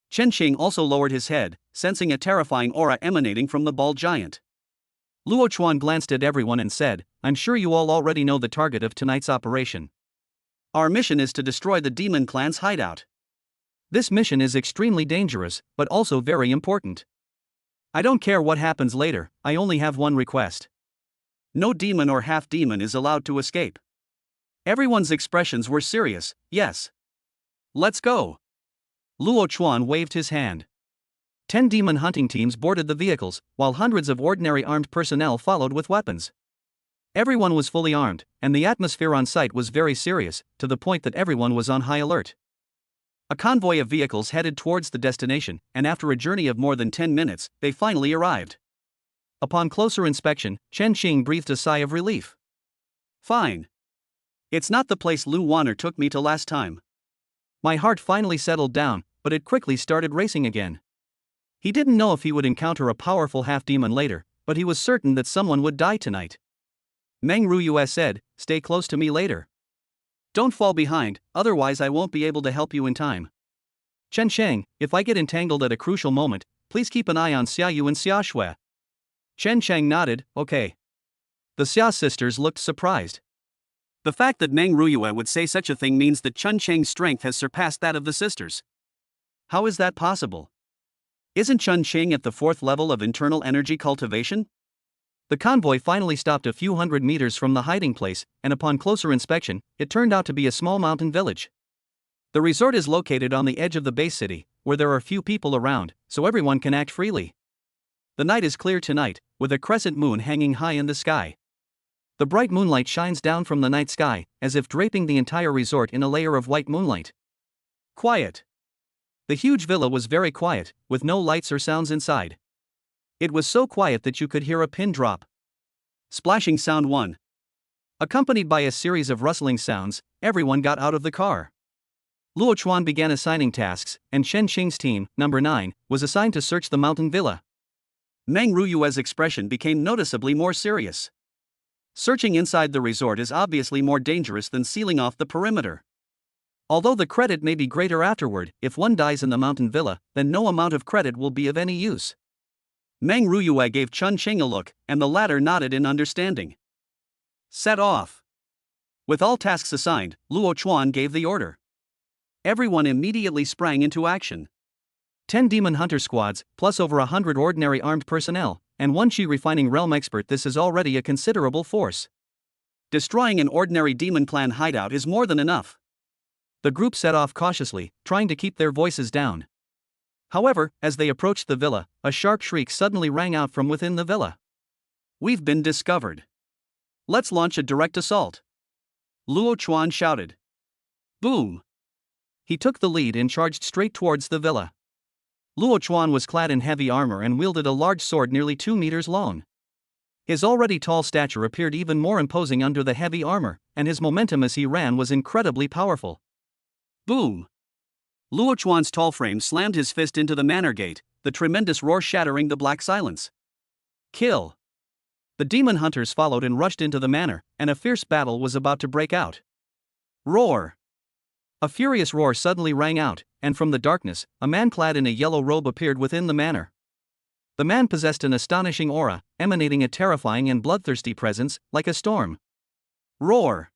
Chen Xing also lowered his head, sensing a terrifying aura emanating from the bald giant. Luo Chuan glanced at everyone and said, "I'm sure you all already know the target of tonight's operation. Our mission is to destroy the demon clan's hideout. This mission is extremely dangerous, but also very important. I don't care what happens later, I only have one request. No demon or half-demon is allowed to escape." Everyone's expressions were serious. "Yes. Let's go." Luo Chuan waved his hand. 10 demon hunting teams boarded the vehicles, while hundreds of ordinary armed personnel followed with weapons. Everyone was fully armed, and the atmosphere on site was very serious, to the point that everyone was on high alert. A convoy of vehicles headed towards the destination, and after a journey of more than 10 minutes, they finally arrived. Upon closer inspection, Chen Xing breathed a sigh of relief. "Fine. It's not the place Lu Wanner took me to last time." My heart finally settled down, but it quickly started racing again. He didn't know if he would encounter a powerful half-demon later, but he was certain that someone would die tonight. Meng Ruyue said, "Stay close to me later. Don't fall behind, otherwise I won't be able to help you in time." Chen Sheng, if I get entangled at a crucial moment, please keep an eye on Xia Yu and Xia Shui. Chen Sheng nodded, "Okay." The Xia sisters looked surprised. The fact that Meng Ruyue would say such a thing means that Chen Sheng's strength has surpassed that of the sisters. How is that possible? Isn't Chen Sheng at the 4th level of internal energy cultivation? The convoy finally stopped a few hundred meters from the hiding place, and upon closer inspection, it turned out to be a small mountain village. The resort is located on the edge of the base city, where there are few people around, so everyone can act freely. The night is clear tonight, with a crescent moon hanging high in the sky. The bright moonlight shines down from the night sky, as if draping the entire resort in a layer of white moonlight. Quiet. The huge villa was very quiet, with no lights or sounds inside. It was so quiet that you could hear a pin drop. Splashing sound 1. Accompanied by a series of rustling sounds, everyone got out of the car. Luo Chuan began assigning tasks, and Shen Xing's team, number 9, was assigned to search the mountain villa. Meng Ruyue's expression became noticeably more serious. Searching inside the resort is obviously more dangerous than sealing off the perimeter. Although the credit may be greater afterward, if one dies in the mountain villa, then no amount of credit will be of any use. Meng Ruyue gave Chen Xing a look, and the latter nodded in understanding. Set off. With all tasks assigned, Luo Chuan gave the order. Everyone immediately sprang into action. 10 demon hunter squads, plus over 100 ordinary armed personnel, and 1 Qi refining realm expert. This is already a considerable force. Destroying an ordinary demon clan hideout is more than enough. The group set off cautiously, trying to keep their voices down. However, as they approached the villa, a sharp shriek suddenly rang out from within the villa. "We've been discovered. Let's launch a direct assault," Luo Chuan shouted. Boom! He took the lead and charged straight towards the villa. Luo Chuan was clad in heavy armor and wielded a large sword nearly 2 meters long. His already tall stature appeared even more imposing under the heavy armor, and his momentum as he ran was incredibly powerful. Boom! Luo Chuan's tall frame slammed his fist into the manor gate, the tremendous roar shattering the black silence. Kill! The demon hunters followed and rushed into the manor, and a fierce battle was about to break out. Roar! A furious roar suddenly rang out, and from the darkness, a man clad in a yellow robe appeared within the manor. The man possessed an astonishing aura, emanating a terrifying and bloodthirsty presence, like a storm. Roar!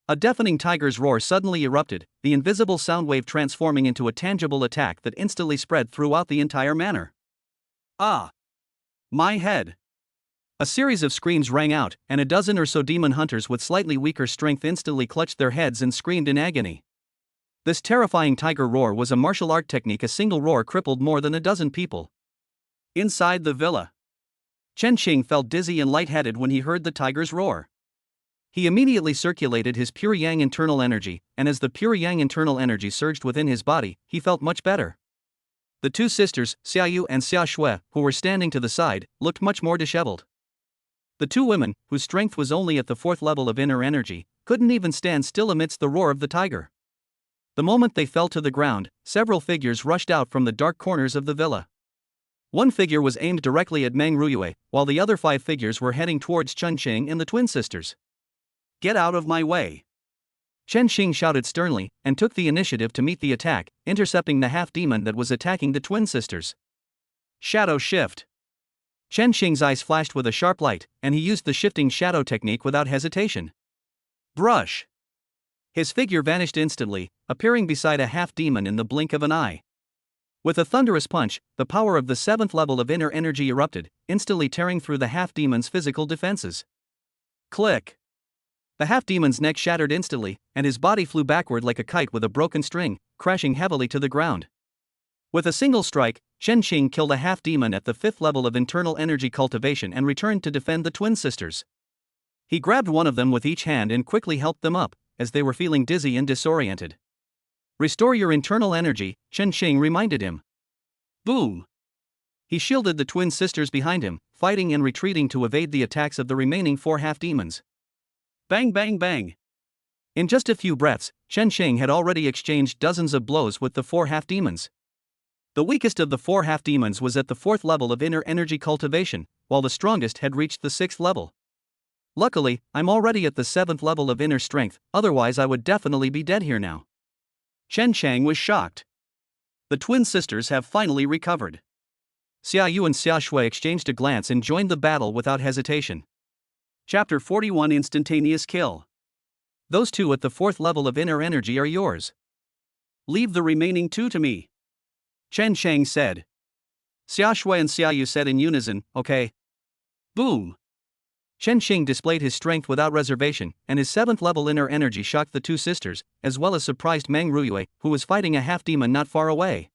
A deafening tiger's roar suddenly erupted, the invisible sound wave transforming into a tangible attack that instantly spread throughout the entire manor. Ah! My head! A series of screams rang out, and a dozen or so demon hunters with slightly weaker strength instantly clutched their heads and screamed in agony. This terrifying tiger roar was a martial art technique. A single roar crippled more than a dozen people. Inside the villa, Chen Xing felt dizzy and lightheaded when he heard the tiger's roar. He immediately circulated his pure yang internal energy, and as the pure yang internal energy surged within his body, he felt much better. The two sisters, Xia Yu and Xia Shui, who were standing to the side, looked much more disheveled. The two women, whose strength was only at the 4th level of inner energy, couldn't even stand still amidst the roar of the tiger. The moment they fell to the ground, several figures rushed out from the dark corners of the villa. One figure was aimed directly at Meng Ruyue, while the other 5 figures were heading towards Chen Xing and the twin sisters. "Get out of my way!" Chen Xing shouted sternly, and took the initiative to meet the attack, intercepting the half-demon that was attacking the twin sisters. Shadow shift. Chen Xing's eyes flashed with a sharp light, and he used the shifting shadow technique without hesitation. Brush! His figure vanished instantly, appearing beside a half-demon in the blink of an eye. With a thunderous punch, the power of the 7th level of inner energy erupted, instantly tearing through the half-demon's physical defenses. Click! The half-demon's neck shattered instantly, and his body flew backward like a kite with a broken string, crashing heavily to the ground. With a single strike, Chen Xing killed a half-demon at the 5th level of internal energy cultivation and returned to defend the twin sisters. He grabbed one of them with each hand and quickly helped them up, as they were feeling dizzy and disoriented. "Restore your internal energy," Chen Xing reminded him. Boom! He shielded the twin sisters behind him, fighting and retreating to evade the attacks of the remaining 4 half-demons. Bang bang bang! In just a few breaths, Chen Xing had already exchanged dozens of blows with the 4 half-demons. The weakest of the 4 half-demons was at the 4th level of inner energy cultivation, while the strongest had reached the 6th level. "Luckily, I'm already at the 7th level of inner strength, otherwise I would definitely be dead here now." Chen Chang was shocked. The twin sisters have finally recovered. Xia Yu and Xia Shui exchanged a glance and joined the battle without hesitation. Chapter 41 Instantaneous Kill. "Those 2 at the 4th level of inner energy are yours. Leave the remaining 2 to me," Chen Chang said. Xia Shui and Xia Yu said in unison, "Okay." Boom! Chen Xing displayed his strength without reservation, and his 7th level inner energy shocked the two sisters, as well as surprised Meng Ruyue, who was fighting a half-demon not far away.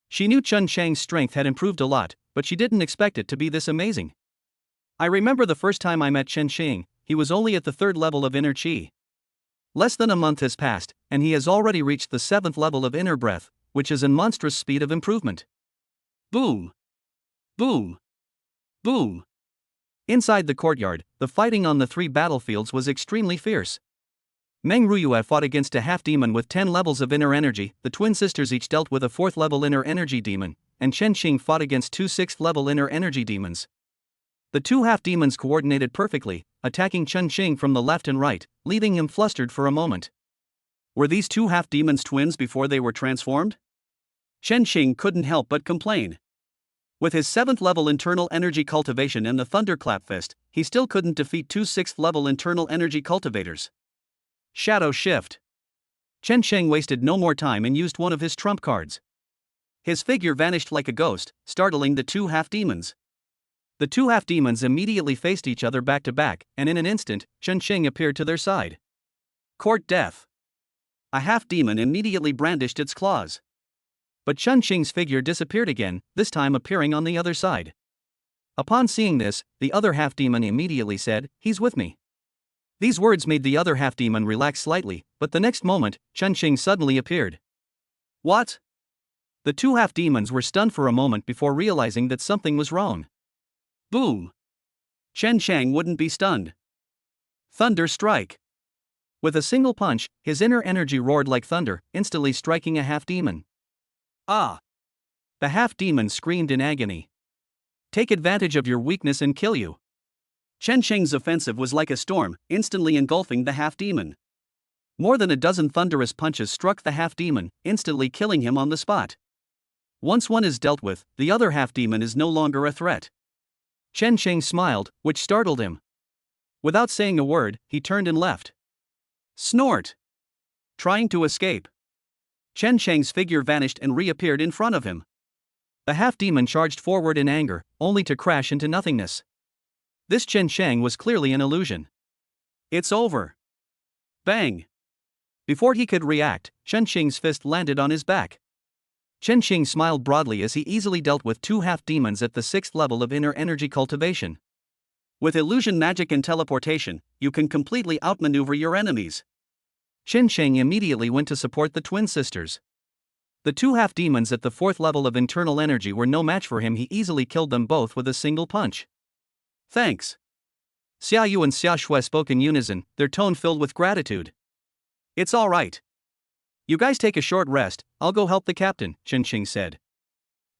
She knew Chen Chang's strength had improved a lot, but she didn't expect it to be this amazing. "I remember the first time I met Chen Xing, he was only at the 3rd level of inner qi. Less than a month has passed, and he has already reached the 7th level of inner breath, which is a monstrous speed of improvement." Boom! Boom! Boom! Inside the courtyard, the fighting on the 3 battlefields was extremely fierce. Meng Ruyue fought against a half-demon with 10 levels of inner energy, the twin sisters each dealt with a 4th level inner energy demon, and Chen Xing fought against 2 6th level inner energy demons. The 2 half-demons coordinated perfectly, attacking Chen Xing from the left and right, leaving him flustered for a moment. Were these 2 half-demons twins before they were transformed? Chen Xing couldn't help but complain. With his 7th level internal energy cultivation and the thunderclap fist, he still couldn't defeat 2 6th level internal energy cultivators. Shadow shift. Chen Xing wasted no more time and used one of his trump cards. His figure vanished like a ghost, startling the 2 half-demons. The 2 half-demons immediately faced each other back to back, and in an instant, Chen Xing appeared to their side. Court death. A half-demon immediately brandished its claws. But Chen Xing's figure disappeared again, this time appearing on the other side. Upon seeing this, the other half-demon immediately said, "He's with me." These words made the other half-demon relax slightly, but the next moment, Chen Xing suddenly appeared. What? The 2 half-demons were stunned for a moment before realizing that something was wrong. Boom! Chen Chang wouldn't be stunned. Thunder strike. With a single punch, his inner energy roared like thunder, instantly striking a half-demon. Ah! The half-demon screamed in agony. Take advantage of your weakness and kill you. Chen Cheng's offensive was like a storm, instantly engulfing the half-demon. More than a dozen thunderous punches struck the half-demon, instantly killing him on the spot. Once one is dealt with, the other half-demon is no longer a threat. Chen Sheng smiled, which startled him. Without saying a word, he turned and left. Snort! Trying to escape. Chen Sheng's figure vanished and reappeared in front of him. The half-demon charged forward in anger, only to crash into nothingness. This Chen Sheng was clearly an illusion. It's over. Bang! Before he could react, Chen Sheng's fist landed on his back. Chen Sheng smiled broadly as he easily dealt with two half-demons at the 6th level of inner energy cultivation. With illusion magic and teleportation, you can completely outmaneuver your enemies. Chen Sheng immediately went to support the twin sisters. The two half-demons at the 4th level of internal energy were no match for him. He easily killed them both with a single punch. Thanks. Xia Yu and Xia Shui spoke in unison, their tone filled with gratitude. It's all right. You guys take a short rest, I'll go help the captain, Chen Sheng said.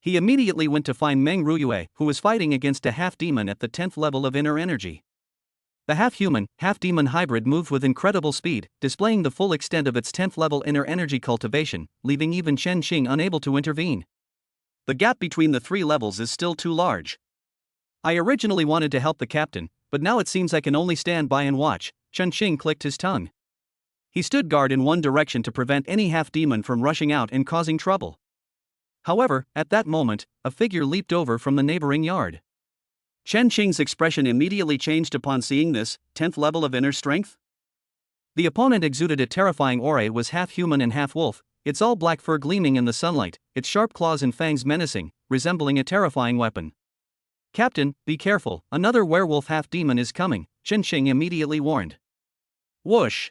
He immediately went to find Meng Ruyue, who was fighting against a half-demon at the 10th level of inner energy. The half-human, half-demon hybrid moved with incredible speed, displaying the full extent of its 10th level inner energy cultivation, leaving even Chen Sheng unable to intervene. The gap between the 3 levels is still too large. I originally wanted to help the captain, but now it seems I can only stand by and watch, Chen Sheng clicked his tongue. He stood guard in one direction to prevent any half-demon from rushing out and causing trouble. However, at that moment, a figure leaped over from the neighboring yard. Chen Sheng's expression immediately changed upon seeing this 10th level of inner strength. The opponent exuded a terrifying aura. It was half-human and half-wolf, its all black fur gleaming in the sunlight, its sharp claws and fangs menacing, resembling a terrifying weapon. Captain, be careful, another werewolf half-demon is coming, Chen Sheng immediately warned. Whoosh!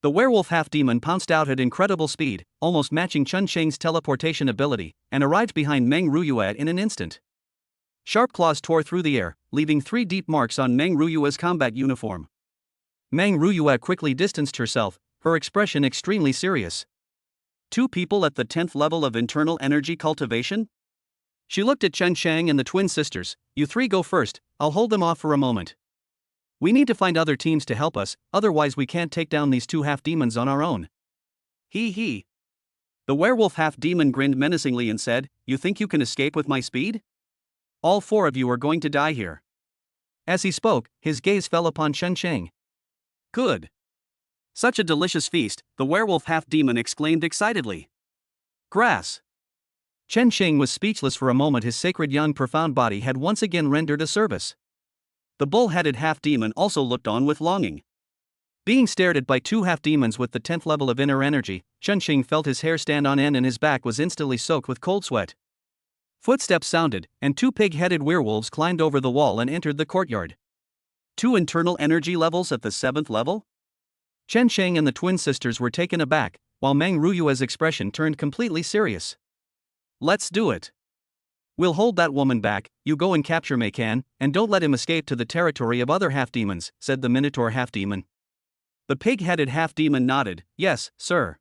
The werewolf half-demon pounced out at incredible speed, almost matching Chen Sheng's teleportation ability, and arrived behind Meng Ruyue in an instant. Sharp claws tore through the air, leaving 3 deep marks on Meng Ruyue's combat uniform. Meng Ruyue quickly distanced herself, her expression extremely serious. 2 people at the 10th level of internal energy cultivation? She looked at Chen Sheng and the twin sisters. You 3 go first, I'll hold them off for a moment. We need to find other teams to help us, otherwise we can't take down these 2 half-demons on our own. Hee. The werewolf half-demon grinned menacingly and said, You think you can escape with my speed? All 4 of you are going to die here. As he spoke, his gaze fell upon Chen Sheng. Good. Such a delicious feast, the werewolf half-demon exclaimed excitedly. Grass. Chen Sheng was speechless for a moment. His sacred young profound body had once again rendered a service. The bull-headed half-demon also looked on with longing. Being stared at by 2 half-demons with the 10th level of inner energy, Chen Sheng felt his hair stand on end and his back was instantly soaked with cold sweat. Footsteps sounded, and 2 pig-headed werewolves climbed over the wall and entered the courtyard. 2 internal energy levels at the 7th level? Chen Sheng and the twin sisters were taken aback, while Meng Ruyue's expression turned completely serious. Let's do it. We'll hold that woman back, you go and capture Mei Can, and don't let him escape to the territory of other half-demons, said the Minotaur half-demon. The pig-headed half-demon nodded, yes, sir.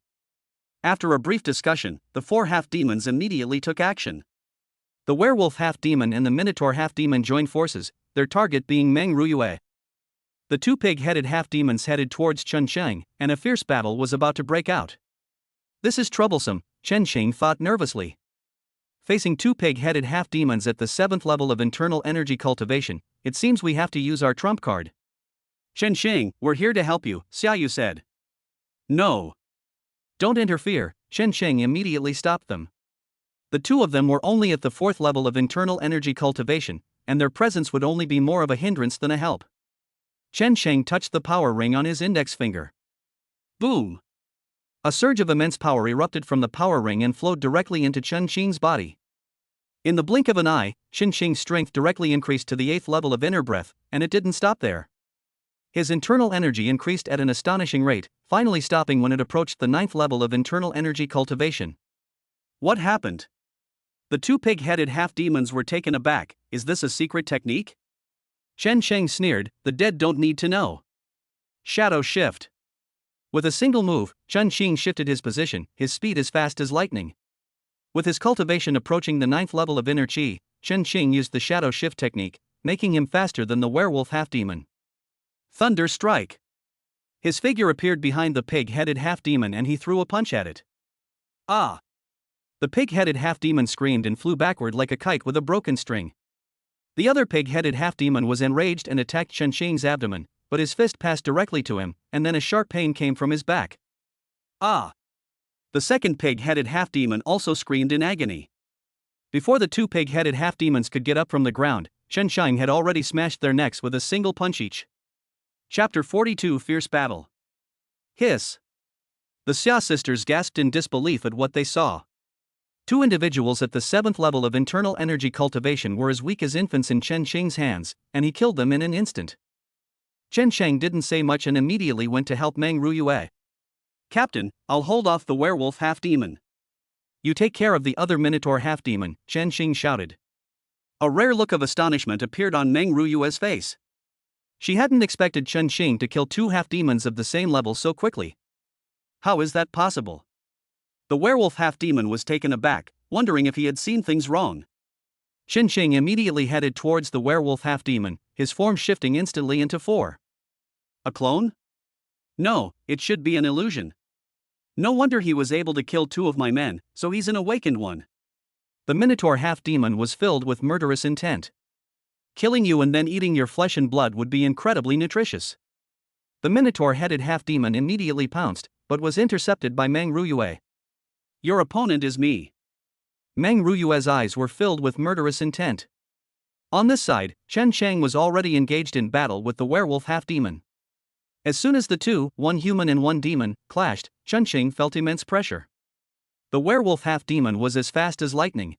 After a brief discussion, the 4 half-demons immediately took action. The werewolf half-demon and the Minotaur half-demon joined forces, their target being Meng Ruyue. The 2 pig-headed half-demons headed towards Chen Sheng, and a fierce battle was about to break out. This is troublesome, Chen Sheng thought nervously. Facing 2 pig-headed half-demons at the 7th level of internal energy cultivation, it seems we have to use our trump card. Chen Sheng, we're here to help you, Xia Yu said. No. Don't interfere, Chen Sheng immediately stopped them. The 2 of them were only at the 4th level of internal energy cultivation, and their presence would only be more of a hindrance than a help. Chen Sheng touched the power ring on his index finger. Boom! A surge of immense power erupted from the power ring and flowed directly into Chen Sheng's body. In the blink of an eye, Chen Sheng's strength directly increased to the 8th level of inner breath, and it didn't stop there. His internal energy increased at an astonishing rate, finally stopping when it approached the 9th level of internal energy cultivation. What happened? The 2 pig-headed half-demons were taken aback. Is this a secret technique? Chen Sheng sneered, the dead don't need to know. Shadow shift. With a single move, Chen Sheng shifted his position, his speed as fast as lightning. With his cultivation approaching the 9th level of inner chi, Chen Sheng used the shadow shift technique, making him faster than the werewolf half-demon. Thunder strike. His figure appeared behind the pig-headed half-demon and he threw a punch at it. Ah! The pig-headed half-demon screamed and flew backward like a kite with a broken string. The other pig-headed half-demon was enraged and attacked Chen Xing's abdomen, but his fist passed directly to him, and then a sharp pain came from his back. Ah! The second pig-headed half-demon also screamed in agony. Before the two pig-headed half-demons could get up from the ground, Chen Xing had already smashed their necks with a single punch each. Chapter 42 Fierce Battle. Hiss! The Xia sisters gasped in disbelief at what they saw. Two individuals at the 7th level of internal energy cultivation were as weak as infants in Chen Xing's hands, and he killed them in an instant. Chen Xing didn't say much and immediately went to help Meng Ruyue. Captain, I'll hold off the werewolf half-demon. You take care of the other minotaur half-demon, Chen Xing shouted. A rare look of astonishment appeared on Meng Ruyue's face. She hadn't expected Chen Xing to kill two half-demons of the same level so quickly. How is that possible? The werewolf half-demon was taken aback, wondering if he had seen things wrong. Chen Xing immediately headed towards the werewolf half-demon, his form shifting instantly into four. A clone? No, it should be an illusion. No wonder he was able to kill two of my men, so he's an awakened one. The minotaur half-demon was filled with murderous intent. Killing you and then eating your flesh and blood would be incredibly nutritious. The minotaur-headed half-demon immediately pounced, but was intercepted by Meng Ruyue. Your opponent is me. Meng Ruyue's eyes were filled with murderous intent. On this side, Chen Xing was already engaged in battle with the werewolf half-demon. As soon as the two, one human and one demon, clashed, Chen Xing felt immense pressure. The werewolf half-demon was as fast as lightning.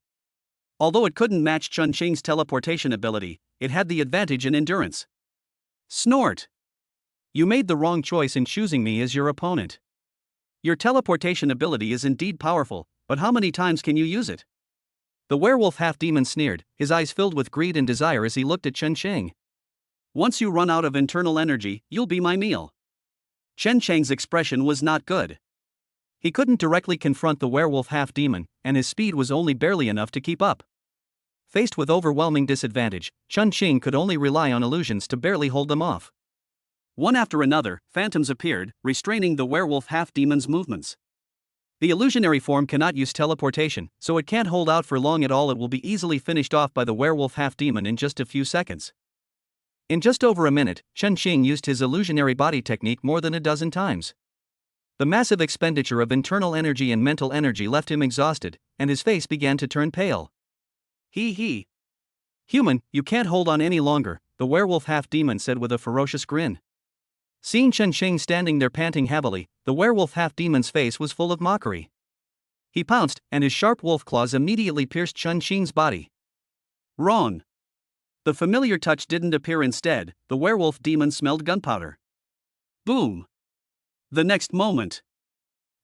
Although it couldn't match Chen Xing's teleportation ability, it had the advantage in endurance. Snort! You made the wrong choice in choosing me as your opponent. Your teleportation ability is indeed powerful, but how many times can you use it? The werewolf half-demon sneered, his eyes filled with greed and desire as he looked at Chen Xing. Once you run out of internal energy, you'll be my meal. Chen Xing's expression was not good. He couldn't directly confront the werewolf half-demon, and his speed was only barely enough to keep up. Faced with overwhelming disadvantage, Chen Xing could only rely on illusions to barely hold them off. One after another, phantoms appeared, restraining the werewolf half-demon's movements. The illusionary form cannot use teleportation, so it can't hold out for long at all. It will be easily finished off by the werewolf half-demon in just a few seconds. In just over a minute, Chen Xing used his illusionary body technique more than a dozen times. The massive expenditure of internal energy and mental energy left him exhausted, and his face began to turn pale. He. Human, you can't hold on any longer, the werewolf half-demon said with a ferocious grin. Seeing Chen Xing standing there panting heavily, the werewolf half-demon's face was full of mockery. He pounced, and his sharp wolf claws immediately pierced Chen Xing's body. Wrong. The familiar touch didn't appear. Instead, the werewolf demon smelled gunpowder. Boom! The next moment,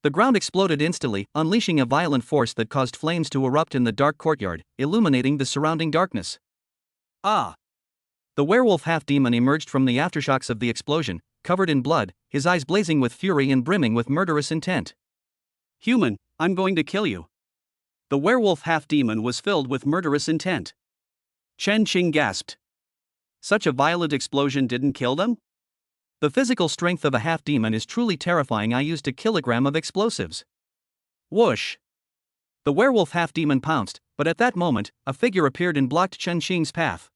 the ground exploded instantly, unleashing a violent force that caused flames to erupt in the dark courtyard, illuminating the surrounding darkness. Ah! The werewolf half-demon emerged from the aftershocks of the explosion, covered in blood, his eyes blazing with fury and brimming with murderous intent. Human, I'm going to kill you. The werewolf half-demon was filled with murderous intent. Chen Xing gasped. Such a violent explosion didn't kill them? The physical strength of a half-demon is truly terrifying. I used a kilogram of explosives. Whoosh! The werewolf half-demon pounced, but at that moment, a figure appeared and blocked Chen Xing's path.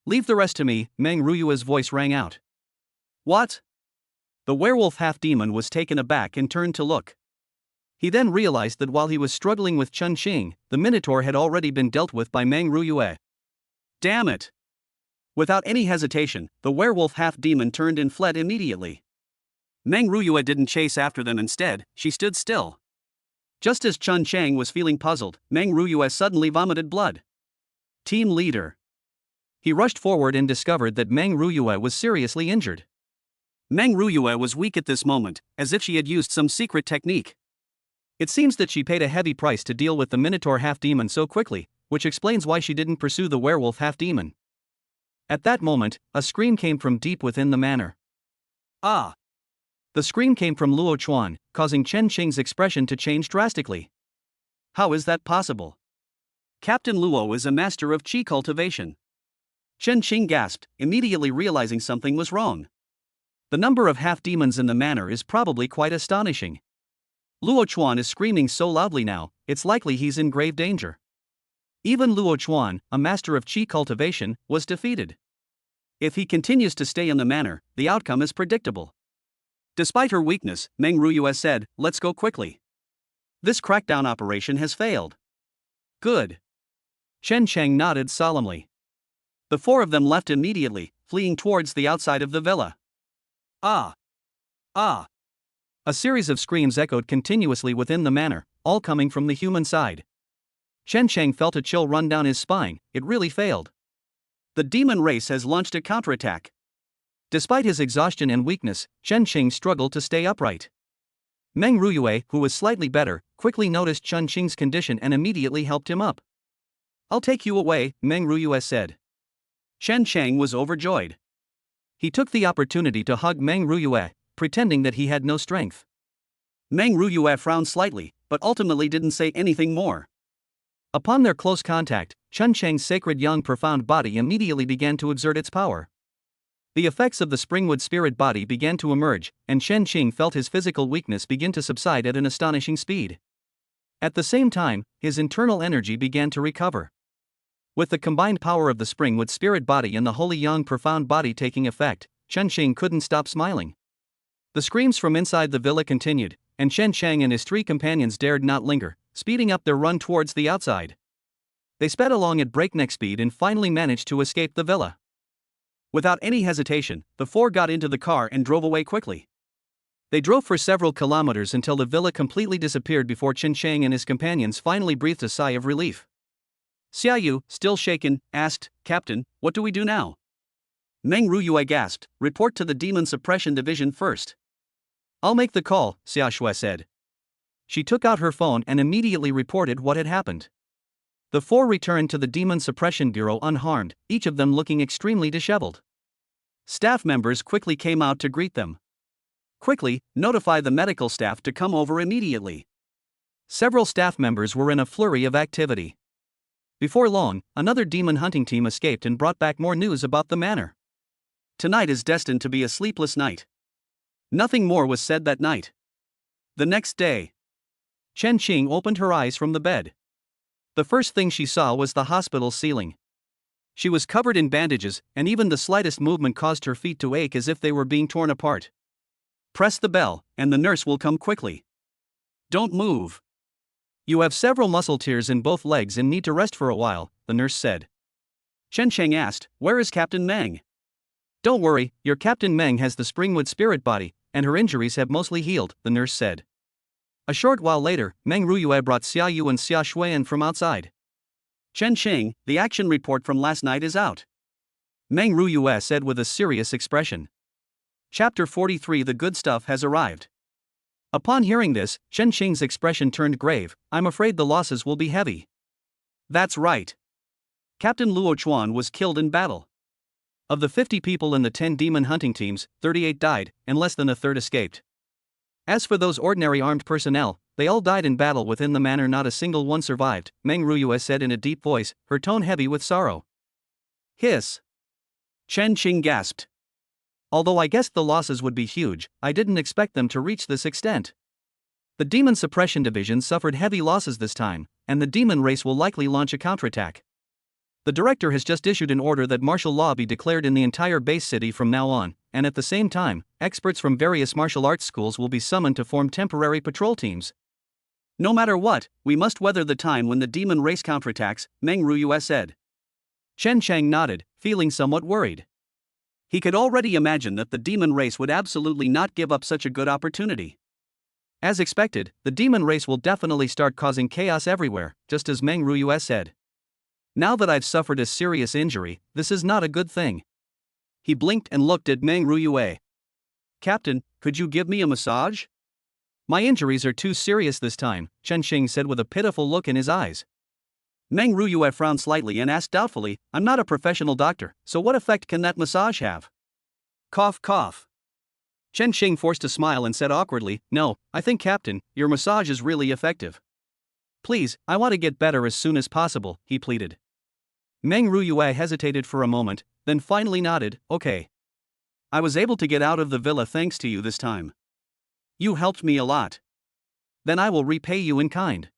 Leave the rest to me, Meng Ruyue's voice rang out. What? The werewolf half-demon was taken aback and turned to look. He then realized that while he was struggling with Chen Xing, the minotaur had already been dealt with by Meng Ruyue. Damn it! Without any hesitation, the werewolf half-demon turned and fled immediately. Meng Ruyue didn't chase after them. Instead, she stood still. Just as Chen Xing was feeling puzzled, Meng Ruyue suddenly vomited blood. Team leader. He rushed forward and discovered that Meng Ruyue was seriously injured. Meng Ruyue was weak at this moment, as if she had used some secret technique. It seems that she paid a heavy price to deal with the minotaur half-demon so quickly, which explains why she didn't pursue the werewolf half-demon. At that moment, a scream came from deep within the manor. Ah! The scream came from Luo Chuan, causing Chen Xing's expression to change drastically. How is that possible? Captain Luo is a master of qi cultivation. Chen Xing gasped, immediately realizing something was wrong. The number of half-demons in the manor is probably quite astonishing. Luo Chuan is screaming so loudly now, it's likely he's in grave danger. Even Luo Chuan, a master of qi cultivation, was defeated. If he continues to stay in the manor, the outcome is predictable. Despite her weakness, Meng Ruyue said, "Let's go quickly. This crackdown operation has failed." "Good." Chen Cheng nodded solemnly. The four of them left immediately, fleeing towards the outside of the villa. Ah! Ah! A series of screams echoed continuously within the manor, all coming from the human side. Chen Cheng felt a chill run down his spine. It really failed. The demon race has launched a counterattack. Despite his exhaustion and weakness, Chen Cheng struggled to stay upright. Meng Ruyue, who was slightly better, quickly noticed Chen Cheng's condition and immediately helped him up. "I'll take you away," Meng Ruyue said. Chen Cheng was overjoyed. He took the opportunity to hug Meng Ruyue, pretending that he had no strength. Meng Ruyue frowned slightly, but ultimately didn't say anything more. Upon their close contact, Chen Cheng's sacred young profound body immediately began to exert its power. The effects of the springwood spirit body began to emerge, and Chen Cheng felt his physical weakness begin to subside at an astonishing speed. At the same time, his internal energy began to recover. With the combined power of the springwood spirit body and the holy young profound body taking effect, Chen Cheng couldn't stop smiling. The screams from inside the villa continued, and Chen Cheng and his three companions dared not linger, speeding up their run towards the outside. They sped along at breakneck speed and finally managed to escape the villa. Without any hesitation, the four got into the car and drove away quickly. They drove for several kilometers until the villa completely disappeared before Chen Cheng and his companions finally breathed a sigh of relief. Xiaoyu, still shaken, asked, "Captain, what do we do now?" Meng Ruyue gasped, "Report to the Demon Suppression Division first." "I'll make the call," Xiaoshui said. She took out her phone and immediately reported what had happened. The four returned to the Demon Suppression Bureau unharmed, each of them looking extremely disheveled. Staff members quickly came out to greet them. "Quickly, notify the medical staff to come over immediately." Several staff members were in a flurry of activity. Before long, another demon hunting team escaped and brought back more news about the manor. Tonight is destined to be a sleepless night. Nothing more was said that night. The next day, Chen Cheng opened her eyes from the bed. The first thing she saw was the hospital ceiling. She was covered in bandages, and even the slightest movement caused her feet to ache as if they were being torn apart. "Press the bell, and the nurse will come quickly. Don't move. You have several muscle tears in both legs and need to rest for a while," the nurse said. Chen Cheng asked, "Where is Captain Meng?" "Don't worry, your Captain Meng has the springwood spirit body, and her injuries have mostly healed," the nurse said. A short while later, Meng Ruyue brought Xiaoyu and Xia Shuian from outside. "Chen Cheng, the action report from last night is out," Meng Ruyue said with a serious expression. Chapter 43 The good stuff has arrived. Upon hearing this, Chen Cheng's expression turned grave. "I'm afraid the losses will be heavy." "That's right. Captain Luo Chuan was killed in battle. Of the 50 people in the 10 demon hunting teams, 38 died, and less than a third escaped. As for those ordinary armed personnel, they all died in battle within the manor, not a single one survived," Meng Ruyue said in a deep voice, her tone heavy with sorrow. "Hiss." Chen Cheng gasped. "Although I guessed the losses would be huge, I didn't expect them to reach this extent. The Demon Suppression Division suffered heavy losses this time, and the demon race will likely launch a counterattack. The director has just issued an order that martial law be declared in the entire base city from now on, and at the same time, experts from various martial arts schools will be summoned to form temporary patrol teams. No matter what, we must weather the time when the demon race counterattacks," Meng Ruyue said. Chen Cheng nodded, feeling somewhat worried. He could already imagine that the demon race would absolutely not give up such a good opportunity. As expected, the demon race will definitely start causing chaos everywhere, just as Meng Ruyue said. "Now that I've suffered a serious injury, this is not a good thing." He blinked and looked at Meng Ruyue. "Captain, could you give me a massage?" "My injuries are too serious this time," Chen Cheng said with a pitiful look in his eyes. Meng Ruyue frowned slightly and asked doubtfully, "I'm not a professional doctor, so what effect can that massage have?" Cough cough. Chen Cheng forced a smile and said awkwardly, "No, I think, Captain, your massage is really effective. Please, I want to get better as soon as possible," he pleaded. Meng Ruyue hesitated for a moment, then finally nodded, "Okay. I was able to get out of the villa thanks to you this time. You helped me a lot. Then I will repay you in kind.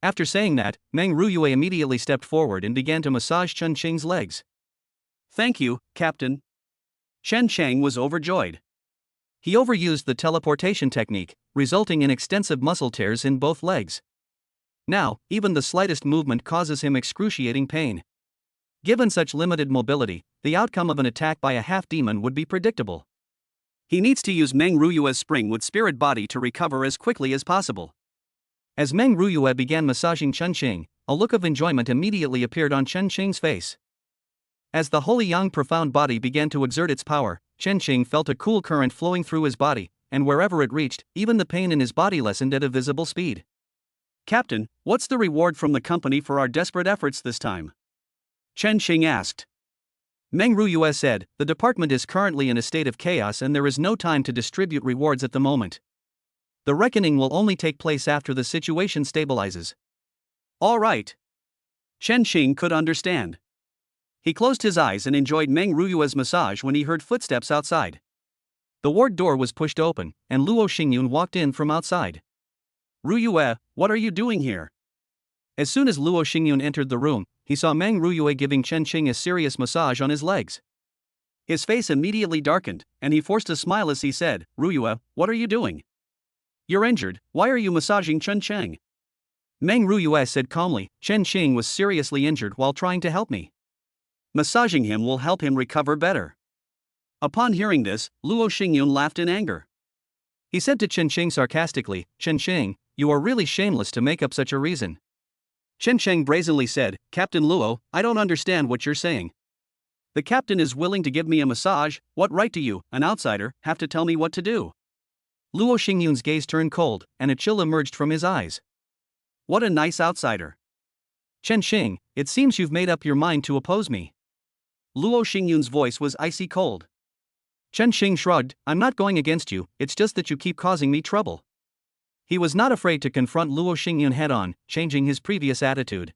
After saying that, Meng Ruyue immediately stepped forward and began to massage Chen Qing's legs. Thank you, Captain. Chen Chang was overjoyed. He overused the teleportation technique, resulting in extensive muscle tears in both legs. Now, even the slightest movement causes him excruciating pain. Given such limited mobility, the outcome of an attack by a half-demon would be predictable. He needs to use Meng Ruyue's spring with spirit body to recover as quickly as possible. As Meng Ruyue began massaging Chen Qing, a look of enjoyment immediately appeared on Chen Qing's face. As the holy yang profound body began to exert its power, Chen Qing felt a cool current flowing through his body, and wherever it reached, even the pain in his body lessened at a visible speed. Captain, what's the reward from the company for our desperate efforts this time? Chen Qing asked. Meng Ruyue said, the department is currently in a state of chaos and there is no time to distribute rewards at the moment. The reckoning will only take place after the situation stabilizes. All right. Chen Qing could understand. He closed his eyes and enjoyed Meng Ruyue's massage when he heard footsteps outside. The ward door was pushed open, and Luo Xingyun walked in from outside. Ruyue, what are you doing here? As soon as Luo Xingyun entered the room, he saw Meng Ruyue giving Chen Qing a serious massage on his legs. His face immediately darkened, and he forced a smile as he said, Ruyue, what are you doing? You're injured, why are you massaging Chen Qing? Meng Ruyue said calmly, Chen Qing was seriously injured while trying to help me. Massaging him will help him recover better. Upon hearing this, Luo Xingyun laughed in anger. He said to Chen Qing sarcastically, Chen Qing, you are really shameless to make up such a reason. Chen Qing brazenly said, Captain Luo, I don't understand what you're saying. The captain is willing to give me a massage, what right do you, an outsider, have to tell me what to do? Luo Xingyun's gaze turned cold, and a chill emerged from his eyes. What a nice outsider. Chen Qing, it seems you've made up your mind to oppose me. Luo Xingyun's voice was icy cold. Chen Qing shrugged, I'm not going against you, it's just that you keep causing me trouble. He was not afraid to confront Luo Xingyun head-on, changing his previous attitude.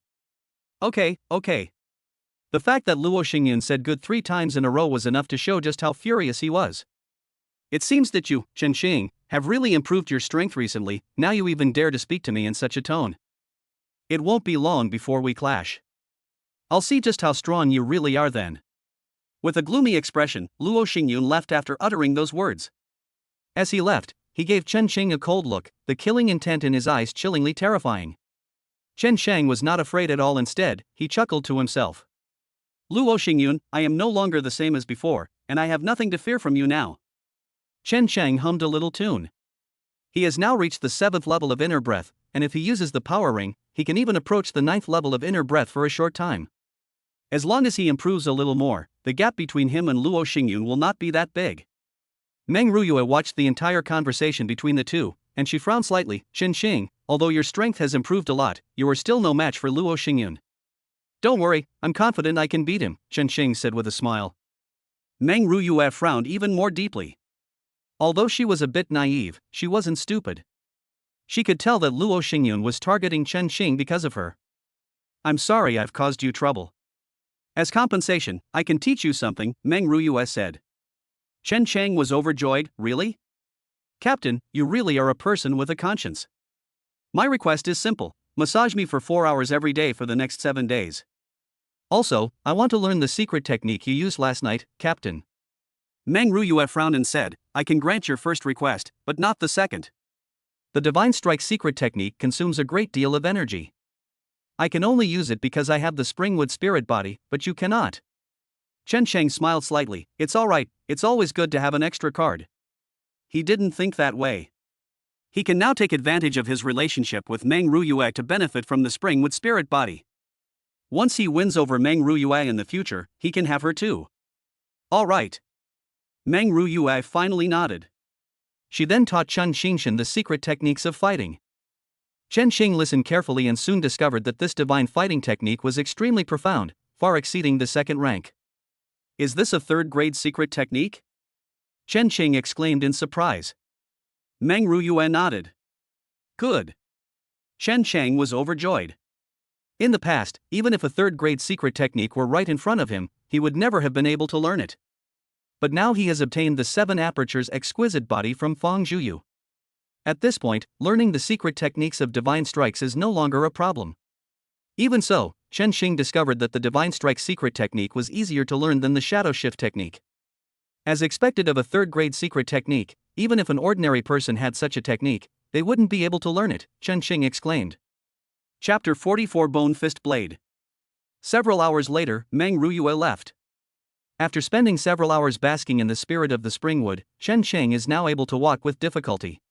Okay. The fact that Luo Xingyun said good 3 times in a row was enough to show just how furious he was. It seems that you, Chen Qing, have really improved your strength recently, now you even dare to speak to me in such a tone. It won't be long before we clash. I'll see just how strong you really are then. With a gloomy expression, Luo Xingyun left after uttering those words. As he left, he gave Chen Qing a cold look, the killing intent in his eyes chillingly terrifying. Chen Shang was not afraid at all, instead, he chuckled to himself. Luo Xingyun, I am no longer the same as before, and I have nothing to fear from you now. Chen Shang hummed a little tune. He has now reached the 7th level of inner breath, and if he uses the power ring, he can even approach the 9th level of inner breath for a short time. As long as he improves a little more, the gap between him and Luo Xingyun will not be that big. Meng Ruyue watched the entire conversation between the two, and she frowned slightly. Chen Qing, although your strength has improved a lot, you are still no match for Luo Xingyun. Don't worry, I'm confident I can beat him, Chen Qing said with a smile. Meng Ruyue frowned even more deeply. Although she was a bit naive, she wasn't stupid. She could tell that Luo Xingyun was targeting Chen Qing because of her. I'm sorry I've caused you trouble. As compensation, I can teach you something, Meng Ruyue said. Chen Chang was overjoyed, really? Captain, you really are a person with a conscience. My request is simple, massage me for 4 hours every day for the next 7 days. Also, I want to learn the secret technique you used last night, Captain. Meng Ruyue frowned and said, I can grant your first request, but not the second. The Divine Strike secret technique consumes a great deal of energy. I can only use it because I have the Springwood spirit body, but you cannot. Chen Chang smiled slightly, it's alright, it's always good to have an extra card. He didn't think that way. He can now take advantage of his relationship with Meng Ruyue to benefit from the Springwood spirit body. Once he wins over Meng Ruyue in the future, he can have her too. Alright. Meng Ruyue finally nodded. She then taught Chen Xingshan the secret techniques of fighting. Chen Xing listened carefully and soon discovered that this divine fighting technique was extremely profound, far exceeding the 2nd rank. Is this a 3rd grade secret technique? Chen Qing exclaimed in surprise. Meng Ruyue nodded. Good. Chen Chang was overjoyed. In the past, even if a 3rd grade secret technique were right in front of him, he would never have been able to learn it. But now he has obtained the 7 apertures exquisite body from Feng Zhuyu. At this point, learning the secret techniques of divine strikes is no longer a problem. Even so, Chen Xing discovered that the divine strike secret technique was easier to learn than the shadow shift technique. As expected of a third-grade secret technique, even if an ordinary person had such a technique, they wouldn't be able to learn it, Chen Xing exclaimed. Chapter 44 Bone Fist Blade. Several hours later, Meng Ruyue left. After spending several hours basking in the spirit of the springwood, Chen Xing is now able to walk with difficulty.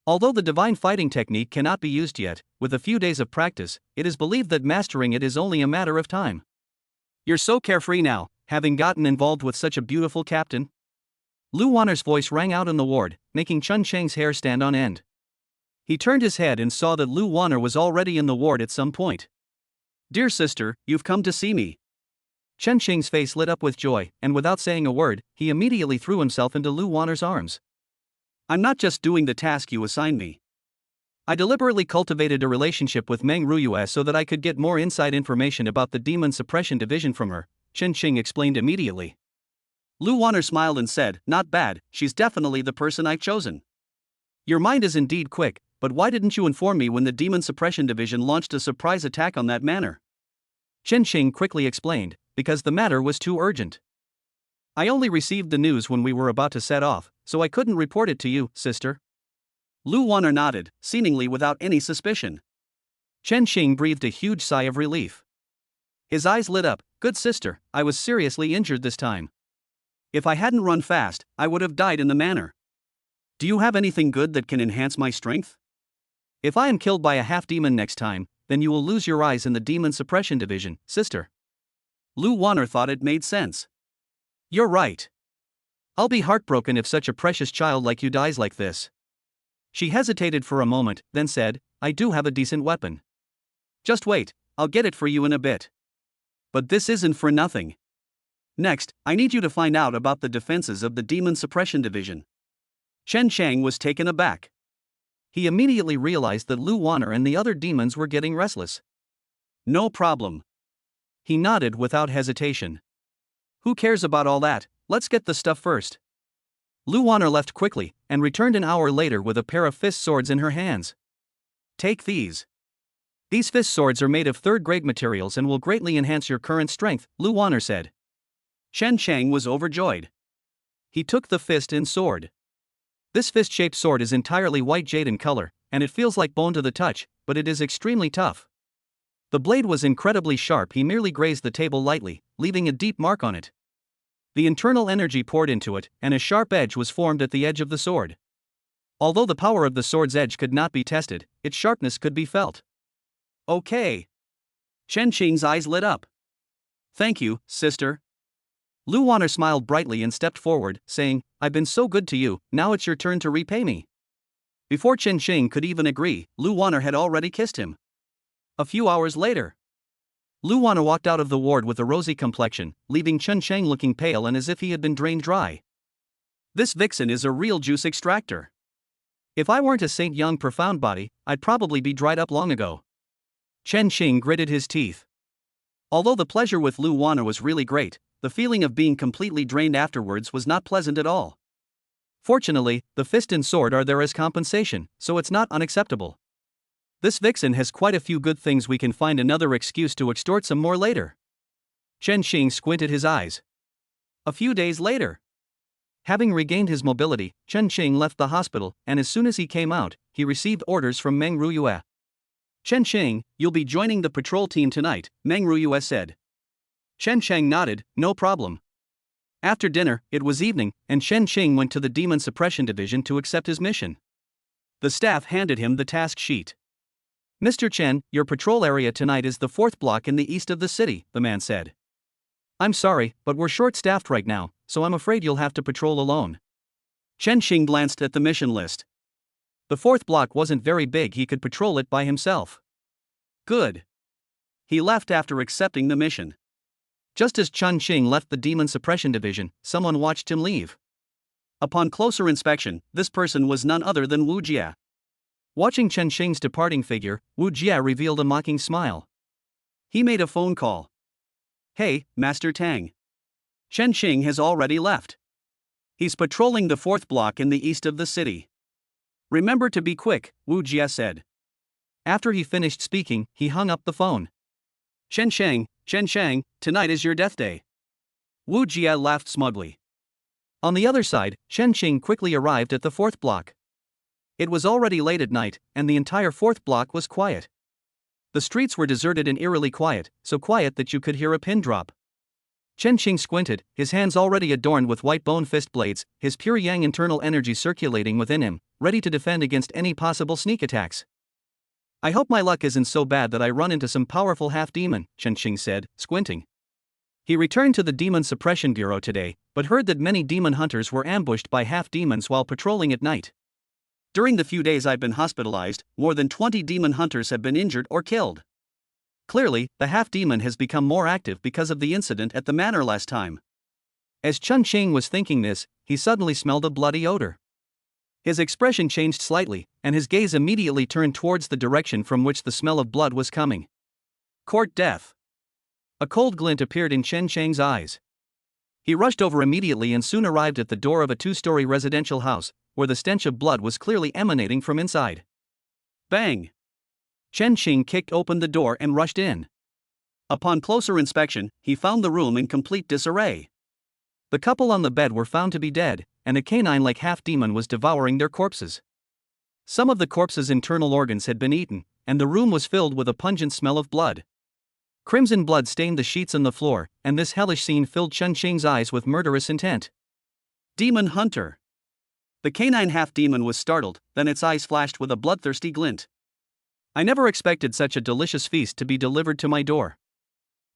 Although the divine fighting technique cannot be used yet, with a few days of practice, it is believed that mastering it is only a matter of time. You're so carefree now, having gotten involved with such a beautiful captain? Lu Wanner's voice rang out in the ward, making Chen Sheng's hair stand on end. He turned his head and saw that Lu Wanner was already in the ward at some point. Dear sister, you've come to see me. Chen Sheng's face lit up with joy, and without saying a word, he immediately threw himself into Lu Wanner's arms. I'm not just doing the task you assigned me. I deliberately cultivated a relationship with Meng Ruyue so that I could get more inside information about the Demon Suppression Division from her, Chen Xing explained immediately. Lu Wanner smiled and said, not bad, she's definitely the person I've chosen. Your mind is indeed quick, but why didn't you inform me when the Demon Suppression Division launched a surprise attack on that manor? Chen Xing quickly explained, because the matter was too urgent. I only received the news when we were about to set off, so I couldn't report it to you, sister. Lu Wanner nodded, seemingly without any suspicion. Chen Xing breathed a huge sigh of relief. His eyes lit up, good sister, I was seriously injured this time. If I hadn't run fast, I would have died in the manor. Do you have anything good that can enhance my strength? If I am killed by a half-demon next time, then you will lose your eyes in the Demon Suppression Division, sister. Lu Wanner thought it made sense. You're right. I'll be heartbroken if such a precious child like you dies like this. She hesitated for a moment, then said, I do have a decent weapon. Just wait, I'll get it for you in a bit. But this isn't for nothing. Next, I need you to find out about the defenses of the Demon Suppression Division. Chen Sheng was taken aback. He immediately realized that Lu Wanner and the other demons were getting restless. No problem. He nodded without hesitation. Who cares about all that, let's get the stuff first. Lu Wanner left quickly, and returned an hour later with a pair of fist swords in her hands. Take these. These fist swords are made of third-grade materials and will greatly enhance your current strength, Lu Wanner said. Chen Sheng was overjoyed. He took the fist and sword. This fist-shaped sword is entirely white jade in color, and it feels like bone to the touch, but it is extremely tough. The blade was incredibly sharp. He merely grazed the table lightly, leaving a deep mark on it. The internal energy poured into it, and a sharp edge was formed at the edge of the sword. Although the power of the sword's edge could not be tested, its sharpness could be felt. Okay. Chen Xing's eyes lit up. Thank you, sister. Lu Wanner smiled brightly and stepped forward, saying, I've been so good to you, now it's your turn to repay me. Before Chen Xing could even agree, Lu Wanner had already kissed him. A few hours later, Lu Wanner walked out of the ward with a rosy complexion, leaving Chen Sheng looking pale and as if he had been drained dry. This vixen is a real juice extractor. If I weren't a Saint Young profound body, I'd probably be dried up long ago. Chen Xing gritted his teeth. Although the pleasure with Lu Wanner was really great, the feeling of being completely drained afterwards was not pleasant at all. Fortunately, the fist and sword are there as compensation, so it's not unacceptable. This vixen has quite a few good things. We can find another excuse to extort some more later. Chen Xing squinted his eyes. A few days later, having regained his mobility, Chen Xing left the hospital, and as soon as he came out, he received orders from Meng Ruyue. Chen Xing, you'll be joining the patrol team tonight, Meng Ruyue said. Chen Sheng nodded, no problem. After dinner, it was evening, and Chen Xing went to the Demon Suppression Division to accept his mission. The staff handed him the task sheet. Mr. Chen, your patrol area tonight is the 4th block in the east of the city, the man said. I'm sorry, but we're short-staffed right now, so I'm afraid you'll have to patrol alone. Chen Xing glanced at the mission list. The 4th block wasn't very big. He could patrol it by himself. Good. He left after accepting the mission. Just as Chen Xing left the Demon Suppression Division, someone watched him leave. Upon closer inspection, this person was none other than Wu Jia. Watching Chen Xing's departing figure, Wu Jia revealed a mocking smile. He made a phone call. Hey, Master Tang. Chen Xing has already left. He's patrolling the 4th block in the east of the city. Remember to be quick, Wu Jia said. After he finished speaking, he hung up the phone. Chen Shang, tonight is your death day. Wu Jia laughed smugly. On the other side, Chen Qing quickly arrived at the 4th block. It was already late at night, and the entire 4th block was quiet. The streets were deserted and eerily quiet, so quiet that you could hear a pin drop. Chen Qing squinted, his hands already adorned with white bone fist blades, his pure yang internal energy circulating within him, ready to defend against any possible sneak attacks. I hope my luck isn't so bad that I run into some powerful half-demon, Chen Qing said, squinting. He returned to the Demon Suppression Bureau today, but heard that many demon hunters were ambushed by half-demons while patrolling at night. During the few days I've been hospitalized, more than 20 demon hunters have been injured or killed. Clearly, the half-demon has become more active because of the incident at the manor last time. As Chen Qing was thinking this, he suddenly smelled a bloody odor. His expression changed slightly, and his gaze immediately turned towards the direction from which the smell of blood was coming. Court death. A cold glint appeared in Chen Qing's eyes. He rushed over immediately and soon arrived at the door of a 2-story residential house, where the stench of blood was clearly emanating from inside. Bang! Chen Qing kicked open the door and rushed in. Upon closer inspection, he found the room in complete disarray. The couple on the bed were found to be dead, and a canine-like half-demon was devouring their corpses. Some of the corpses' internal organs had been eaten, and the room was filled with a pungent smell of blood. Crimson blood stained the sheets and the floor, and this hellish scene filled Chen Qing's eyes with murderous intent. Demon hunter. The canine half-demon was startled, then its eyes flashed with a bloodthirsty glint. I never expected such a delicious feast to be delivered to my door.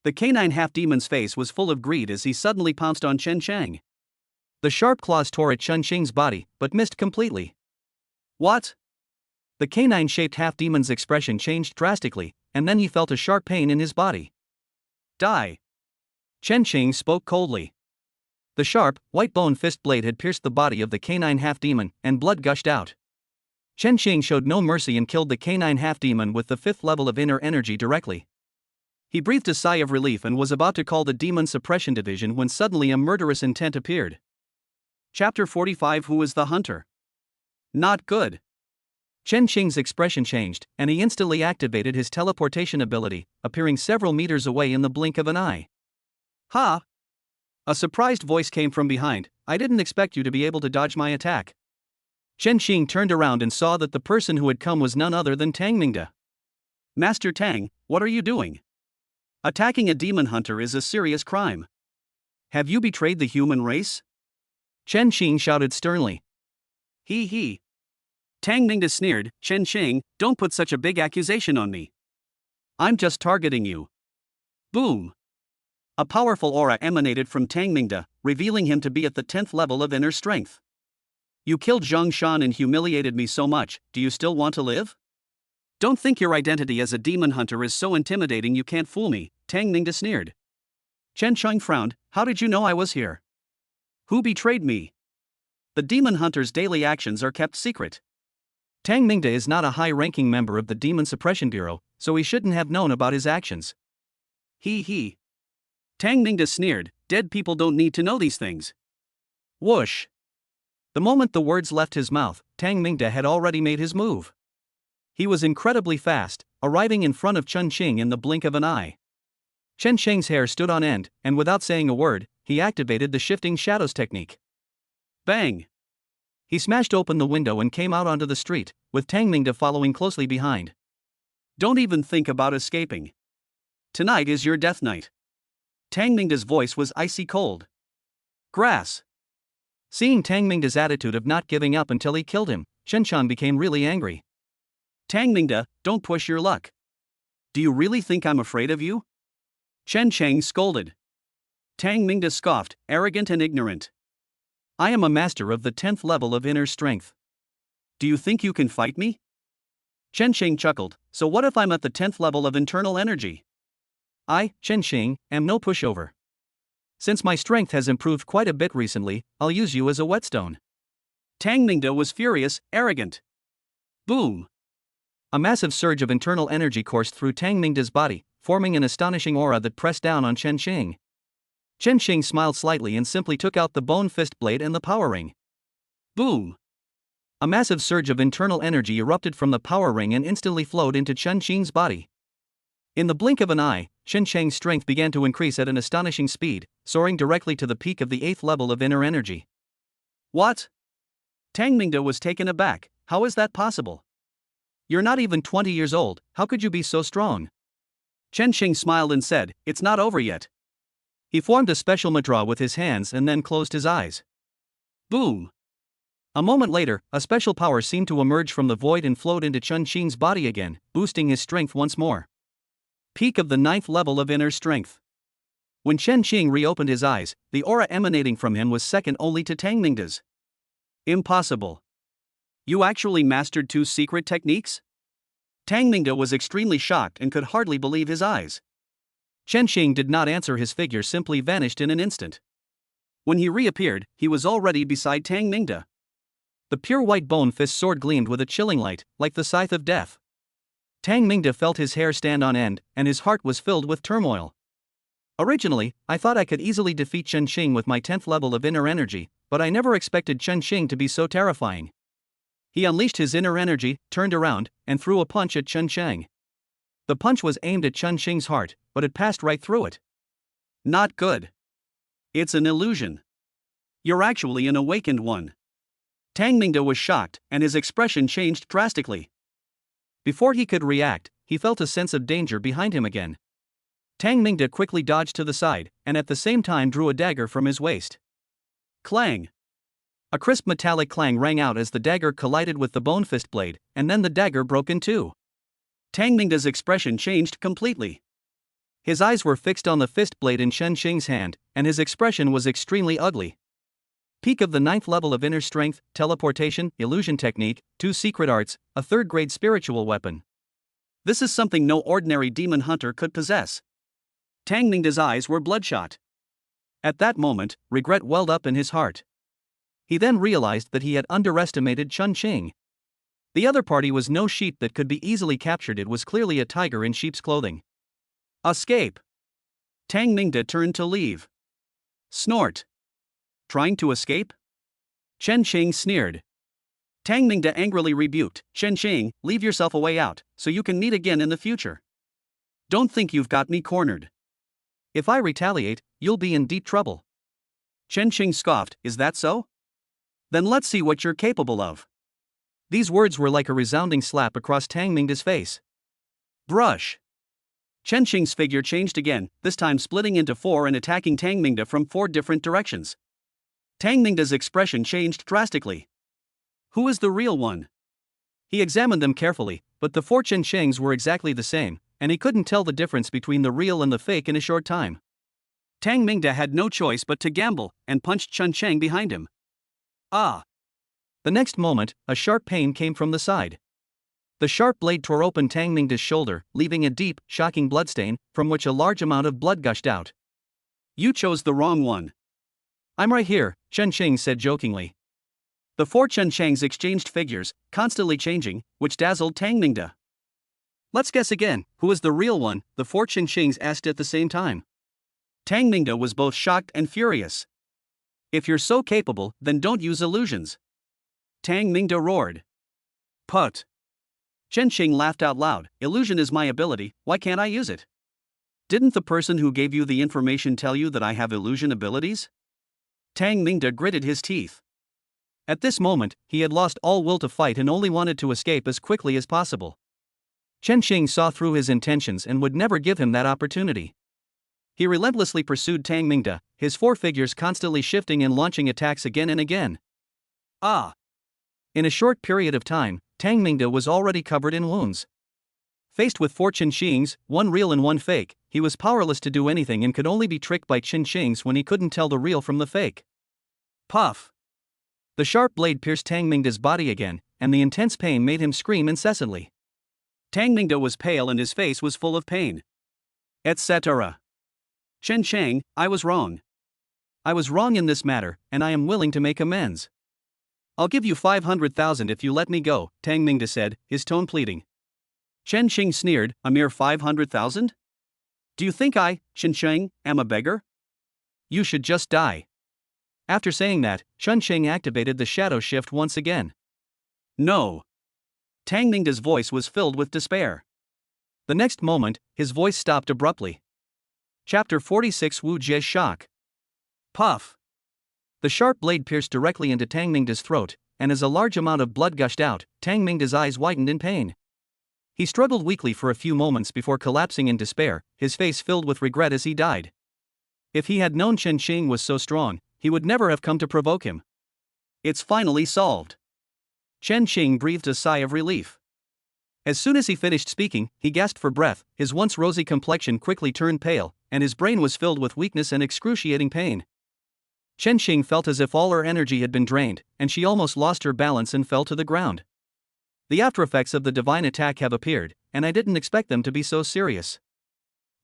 The canine half-demon's face was full of greed as he suddenly pounced on Chen Shang. The sharp claws tore at Chen Qing's body, but missed completely. What? The canine-shaped half-demon's expression changed drastically, and then he felt a sharp pain in his body. Die. Chen Qing spoke coldly. The sharp, white-bone fist blade had pierced the body of the canine half-demon, and blood gushed out. Chen Qing showed no mercy and killed the canine half-demon with the 5th level of inner energy directly. He breathed a sigh of relief and was about to call the Demon Suppression Division when suddenly a murderous intent appeared. Chapter 45. Who is the hunter? Not good. Chen Qing's expression changed, and he instantly activated his teleportation ability, appearing several meters away in the blink of an eye. Ha! A surprised voice came from behind. I didn't expect you to be able to dodge my attack. Chen Qing turned around and saw that the person who had come was none other than Tang Mingde. Master Tang, what are you doing? Attacking a demon hunter is a serious crime. Have you betrayed the human race? Chen Qing shouted sternly. He. Tang Mingde sneered, Chen Qing, don't put such a big accusation on me. I'm just targeting you. Boom. A powerful aura emanated from Tang Mingde, revealing him to be at the 10th level of inner strength. You killed Zhang Shan and humiliated me so much, do you still want to live? Don't think your identity as a demon hunter is so intimidating you can't fool me, Tang Mingde sneered. Chen Qing frowned, how did you know I was here? Who betrayed me? The demon hunter's daily actions are kept secret. Tang Mingde is not a high-ranking member of the Demon Suppression Bureau, so he shouldn't have known about his actions. He. Tang Mingde sneered, dead people don't need to know these things. Whoosh. The moment the words left his mouth, Tang Mingde had already made his move. He was incredibly fast, arriving in front of Chen Qing in the blink of an eye. Chen Qing's hair stood on end, and without saying a word, he activated the shifting shadows technique. Bang! He smashed open the window and came out onto the street, with Tang Mingde following closely behind. Don't even think about escaping. Tonight is your death night. Tang Mingde's voice was icy cold. Grass. Seeing Tang Mingde's attitude of not giving up until he killed him, Chen Chan became really angry. Tang Mingde, don't push your luck. Do you really think I'm afraid of you? Chen Cheng scolded. Tang Mingde scoffed, arrogant and ignorant. I am a master of the 10th level of inner strength. Do you think you can fight me? Chen Cheng chuckled, so what if I'm at the 10th level of internal energy? I, Chen Xing, am no pushover. Since my strength has improved quite a bit recently, I'll use you as a whetstone. Tang Mingde was furious, arrogant. Boom! A massive surge of internal energy coursed through Tang Mingde's body, forming an astonishing aura that pressed down on Chen Xing. Chen Xing smiled slightly and simply took out the bone fist blade and the power ring. Boom! A massive surge of internal energy erupted from the power ring and instantly flowed into Chen Xing's body. In the blink of an eye, Chen Xing's strength began to increase at an astonishing speed, soaring directly to the peak of the 8th level of inner energy. What? Tang Mingde was taken aback. How is that possible? You're not even 20 years old, how could you be so strong? Chen Xing smiled and said, "It's not over yet." He formed a special mudra with his hands and then closed his eyes. Boom! A moment later, a special power seemed to emerge from the void and flowed into Chen Xing's body again, boosting his strength once more. Peak of the 9th level of inner strength. When Chen Xing reopened his eyes, the aura emanating from him was second only to Tang Mingde's. Impossible. You actually mastered 2 secret techniques? Tang Mingde was extremely shocked and could hardly believe his eyes. Chen Xing did not answer. His figure simply vanished in an instant. When he reappeared, he was already beside Tang Mingde. The pure white bone fist sword gleamed with a chilling light, like the scythe of death. Tang Mingde felt his hair stand on end, and his heart was filled with turmoil. Originally, I thought I could easily defeat Chen Xing with my 10th level of inner energy, but I never expected Chen Xing to be so terrifying. He unleashed his inner energy, turned around, and threw a punch at Chen Xing. The punch was aimed at Chen Xing's heart, but it passed right through it. Not good. It's an illusion. You're actually an awakened one. Tang Mingde was shocked, and his expression changed drastically. Before he could react, he felt a sense of danger behind him again. Tang Mingde quickly dodged to the side, and at the same time drew a dagger from his waist. Clang! A crisp metallic clang rang out as the dagger collided with the bone fist blade, and then the dagger broke in two. Tang Mingde's expression changed completely. His eyes were fixed on the fist blade in Chen Xing's hand, and his expression was extremely ugly. Peak of the 9th level of inner strength, teleportation, illusion technique, 2 secret arts, a 3rd grade spiritual weapon. This is something no ordinary demon hunter could possess. Tang Mingde's eyes were bloodshot. At that moment, regret welled up in his heart. He then realized that he had underestimated Chen Xing. The other party was no sheep that could be easily captured. It was clearly a tiger in sheep's clothing. Escape! Tang Mingde turned to leave. Snort! Trying to escape? Chen Xing sneered. Tang Mingde angrily rebuked, "Chen Xing, leave yourself a way out, so you can meet again in the future. Don't think you've got me cornered. If I retaliate, you'll be in deep trouble." Chen Xing scoffed, "Is that so? Then let's see what you're capable of." These words were like a resounding slap across Tang Mingde's face. Brush! Chen Xing's figure changed again, this time splitting into 4 and attacking Tang Mingde from 4 different directions. Tang Mingde's expression changed drastically. Who is the real one? He examined them carefully, but the 4 Chen Xings were exactly the same, and he couldn't tell the difference between the real and the fake in a short time. Tang Mingde had no choice but to gamble, and punched Chen Xing behind him. Ah! The next moment, a sharp pain came from the side. The sharp blade tore open Tang Mingde's shoulder, leaving a deep, shocking bloodstain, from which a large amount of blood gushed out. You chose the wrong one. I'm right here, Chen Xing said jokingly. The 4 Chen Xings exchanged figures, constantly changing, which dazzled Tang Mingde. Let's guess again, who is the real one? The 4 Chen Xings asked at the same time. Tang Mingde was both shocked and furious. If you're so capable, then don't use illusions. Tang Mingde roared. Put. Chen Xing laughed out loud. Illusion is my ability, why can't I use it? Didn't the person who gave you the information tell you that I have illusion abilities? Tang Mingde gritted his teeth. At this moment, he had lost all will to fight and only wanted to escape as quickly as possible. Chen Xing saw through his intentions and would never give him that opportunity. He relentlessly pursued Tang Mingde, his 4 figures constantly shifting and launching attacks again and again. Ah! In a short period of time, Tang Mingde was already covered in wounds. Faced with 4 Chen Xings, 1 real and 1 fake, he was powerless to do anything and could only be tricked by Chen Xings when he couldn't tell the real from the fake. Puff! The sharp blade pierced Tang Mingde's body again, and the intense pain made him scream incessantly. Tang Mingde was pale and his face was full of pain. Etc. Chen Xing, I was wrong. I was wrong in this matter, and I am willing to make amends. I'll give you 500,000 if you let me go, Tang Mingde said, his tone pleading. Chen Xing sneered, a mere 500,000? Do you think I, Chen Xing, am a beggar? You should just die. After saying that, Chun Shing activated the shadow shift once again. No. Tang Ningda's voice was filled with despair. The next moment, his voice stopped abruptly. Chapter 46 Wu Jie's Shock. Puff. The sharp blade pierced directly into Tang Ningda's throat, and as a large amount of blood gushed out, Tang Ningda's eyes widened in pain. He struggled weakly for a few moments before collapsing in despair, his face filled with regret as he died. If he had known Chen Xing was so strong, he would never have come to provoke him. It's finally solved. Chen Xing breathed a sigh of relief. As soon as he finished speaking, he gasped for breath, his once rosy complexion quickly turned pale, and his brain was filled with weakness and excruciating pain. Chen Xing felt as if all her energy had been drained, and she almost lost her balance and fell to the ground. The aftereffects of the divine attack have appeared, and I didn't expect them to be so serious.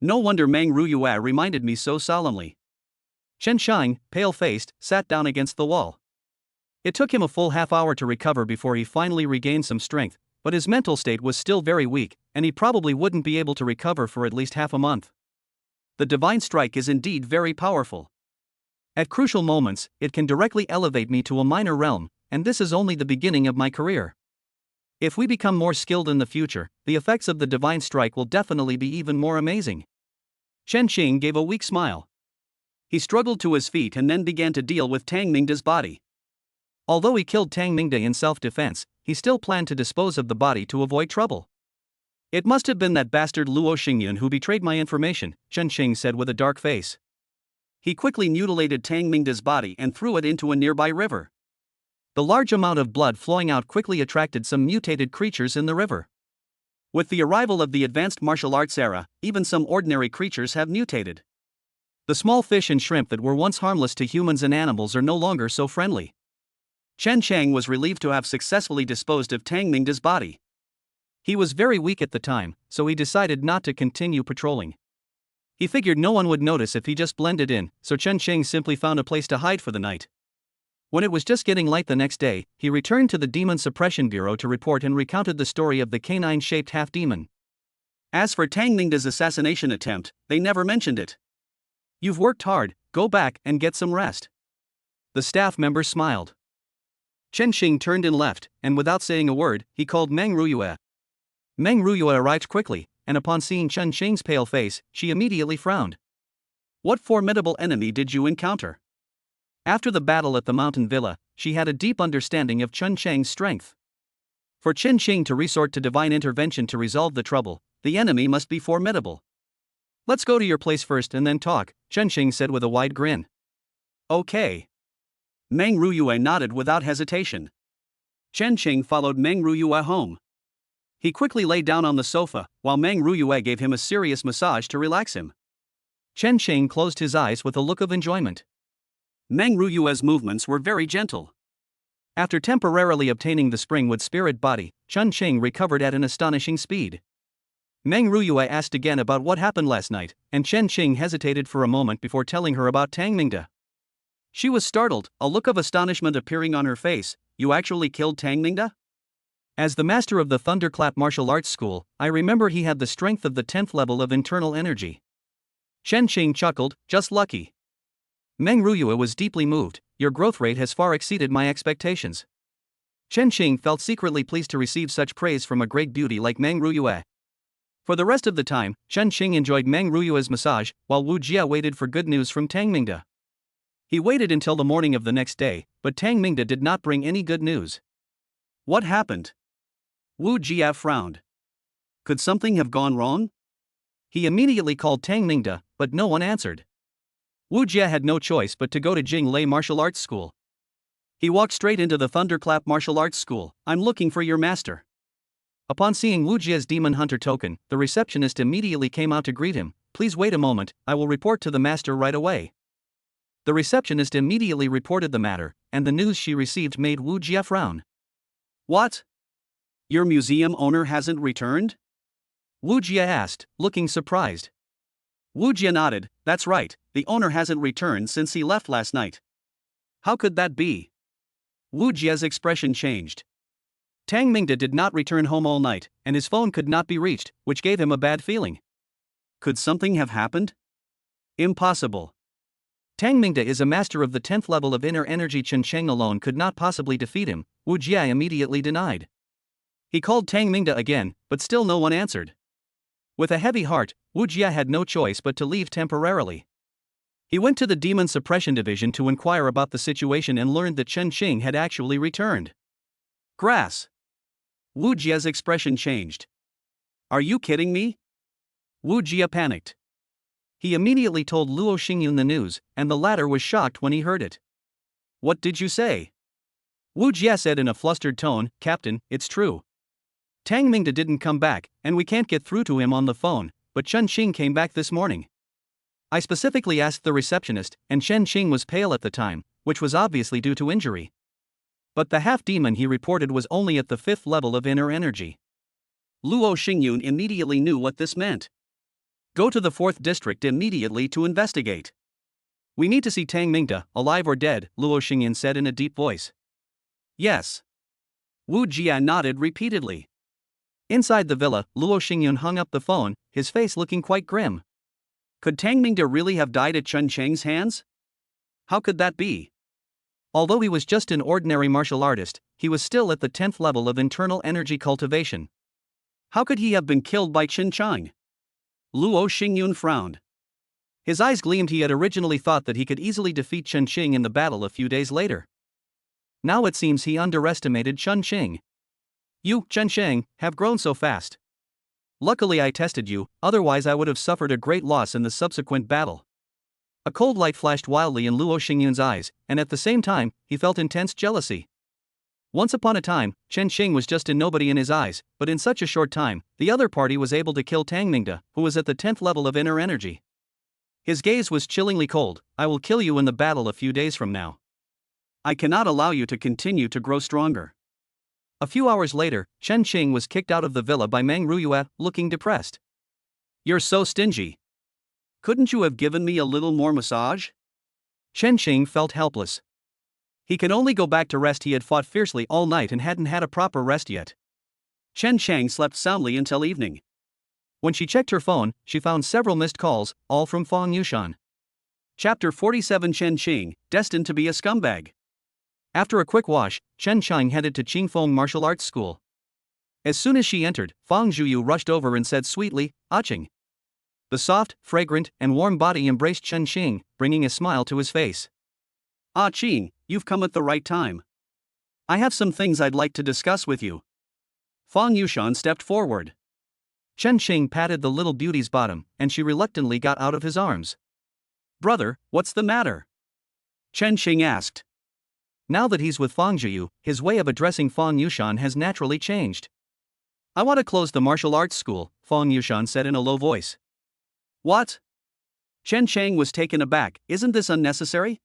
No wonder Meng Ruyue reminded me so solemnly. Chen Shang, pale-faced, sat down against the wall. It took him a full half-hour to recover before he finally regained some strength, but his mental state was still very weak, and he probably wouldn't be able to recover for at least half a month. The divine strike is indeed very powerful. At crucial moments, it can directly elevate me to a minor realm, and this is only the beginning of my career. If we become more skilled in the future, the effects of the divine strike will definitely be even more amazing. Chen Xing gave a weak smile. He struggled to his feet and then began to deal with Tang Ningda's body. Although he killed Tang Ningda in self-defense, he still planned to dispose of the body to avoid trouble. It must have been that bastard Luo Xingyun who betrayed my information, Chen Xing said with a dark face. He quickly mutilated Tang Ningda's body and threw it into a nearby river. The large amount of blood flowing out quickly attracted some mutated creatures in the river. With the arrival of the advanced martial arts era, even some ordinary creatures have mutated. The small fish and shrimp that were once harmless to humans and animals are no longer so friendly. Chen Chang was relieved to have successfully disposed of Tang Ningda's body. He was very weak at the time, so he decided not to continue patrolling. He figured no one would notice if he just blended in, so Chen Sheng simply found a place to hide for the night. When it was just getting light the next day, he returned to the Demon Suppression Bureau to report and recounted the story of the canine-shaped half-demon. As for Tang Ningda's assassination attempt, they never mentioned it. You've worked hard, go back and get some rest. The staff member smiled. Chen Xing turned and left, and without saying a word, he called Meng Ruyue. Meng Ruyue arrived quickly, and upon seeing Chen Xing's pale face, she immediately frowned. What formidable enemy did you encounter? After the battle at the mountain villa, she had a deep understanding of Chen Cheng's strength. For Chen Xing to resort to divine intervention to resolve the trouble, the enemy must be formidable. Let's go to your place first and then talk, Chen Xing said with a wide grin. Okay. Meng Ruyue nodded without hesitation. Chen Xing followed Meng Ruyue home. He quickly lay down on the sofa, while Meng Ruyue gave him a serious massage to relax him. Chen Xing closed his eyes with a look of enjoyment. Meng Ruyue's movements were very gentle. After temporarily obtaining the Springwood spirit body, Chen Xing recovered at an astonishing speed. Meng Ruyue asked again about what happened last night, and Chen Xing hesitated for a moment before telling her about Tang Ningda. She was startled, a look of astonishment appearing on her face. You actually killed Tang Ningda? As the master of the Thunderclap Martial Arts School, I remember he had the strength of the 10th level of internal energy. Chen Xing chuckled, just lucky. Meng Ruyue was deeply moved. Your growth rate has far exceeded my expectations. Chen Xing felt secretly pleased to receive such praise from a great beauty like Meng Ruyue. For the rest of the time, Chen Xing enjoyed Meng Ruyue's massage, while Wu Jie waited for good news from Tang Ningda. He waited until the morning of the next day, but Tang Ningda did not bring any good news. What happened? Wu Jie frowned. Could something have gone wrong? He immediately called Tang Ningda, but no one answered. Wu Jie had no choice but to go to Jinglei Martial Arts School. He walked straight into the Thunderclap Martial Arts School. I'm looking for your master. Upon seeing Wu Jie's Demon Hunter token, the receptionist immediately came out to greet him. Please wait a moment, I will report to the master right away. The receptionist immediately reported the matter, and the news she received made Wu Jie frown. What? Your museum owner hasn't returned? Wu Jie asked, looking surprised. Wu Jie nodded. That's right, the owner hasn't returned since he left last night. How could that be? Wu Jie's expression changed. Tang Ningda did not return home all night, and his phone could not be reached, which gave him a bad feeling. Could something have happened? Impossible. Tang Mingde is a master of the 10th level of inner energy. Chen Sheng alone could not possibly defeat him, Wu Jia immediately denied. He called Tang Mingde again, but still no one answered. With a heavy heart, Wu Jia had no choice but to leave temporarily. He went to the Demon Suppression Division to inquire about the situation and learned that Chen Xing had actually returned. Grass. Wu Jia's expression changed. Are you kidding me? Wu Jia panicked. He immediately told Luo Xingyun the news, and the latter was shocked when he heard it. What did you say? Wu Jia said in a flustered tone, Captain, it's true. Tang Mingde didn't come back, and we can't get through to him on the phone, but Chen Xing came back this morning. I specifically asked the receptionist, and Chen Xing was pale at the time, which was obviously due to injury. But the half-demon he reported was only at the 5th level of inner energy. Luo Xingyun immediately knew what this meant. Go to the 4th district immediately to investigate. We need to see Tang Mingde, alive or dead, Luo Xingyun said in a deep voice. Yes. Wu Jia nodded repeatedly. Inside the villa, Luo Xingyun hung up the phone, his face looking quite grim. Could Tang Mingde really have died at Chen Cheng's hands? How could that be? Although he was just an ordinary martial artist, he was still at the 10th level of internal energy cultivation. How could he have been killed by Chen Cheng? Luo Xingyun frowned. His eyes gleamed. He had originally thought that he could easily defeat Chen Xing in the battle a few days later. Now it seems he underestimated Chen Xing. You, Chen Sheng, have grown so fast. Luckily I tested you, otherwise I would have suffered a great loss in the subsequent battle. A cold light flashed wildly in Luo Xingyun's eyes, and at the same time, he felt intense jealousy. Once upon a time, Chen Xing was just a nobody in his eyes, but in such a short time, the other party was able to kill Tang Mingde, who was at the 10th level of inner energy. His gaze was chillingly cold. I will kill you in the battle a few days from now. I cannot allow you to continue to grow stronger. A few hours later, Chen Xing was kicked out of the villa by Meng Ruyue, looking depressed. You're so stingy. Couldn't you have given me a little more massage? Chen Xing felt helpless. He could only go back to rest. He had fought fiercely all night and hadn't had a proper rest yet. Chen Cheng slept soundly until evening. When she checked her phone, she found several missed calls, all from Fang Yushan. Chapter 47 Chen Xing, destined to be a scumbag. After a quick wash, Chen Cheng headed to Qingfeng Martial Arts School. As soon as she entered, Fang Zhuyu rushed over and said sweetly, "Aching." The soft, fragrant, and warm body embraced Chen Xing, bringing a smile to his face. "Ah Qing, you've come at the right time. I have some things I'd like to discuss with you." Fang Yushan stepped forward. Chen Xing patted the little beauty's bottom, and she reluctantly got out of his arms. "Brother, what's the matter?" Chen Xing asked. Now that he's with Fang Zhuyu, his way of addressing Fang Yushan has naturally changed. "I want to close the martial arts school," Fang Yushan said in a low voice. "What?" Chen Cheng was taken aback. "Isn't this unnecessary?"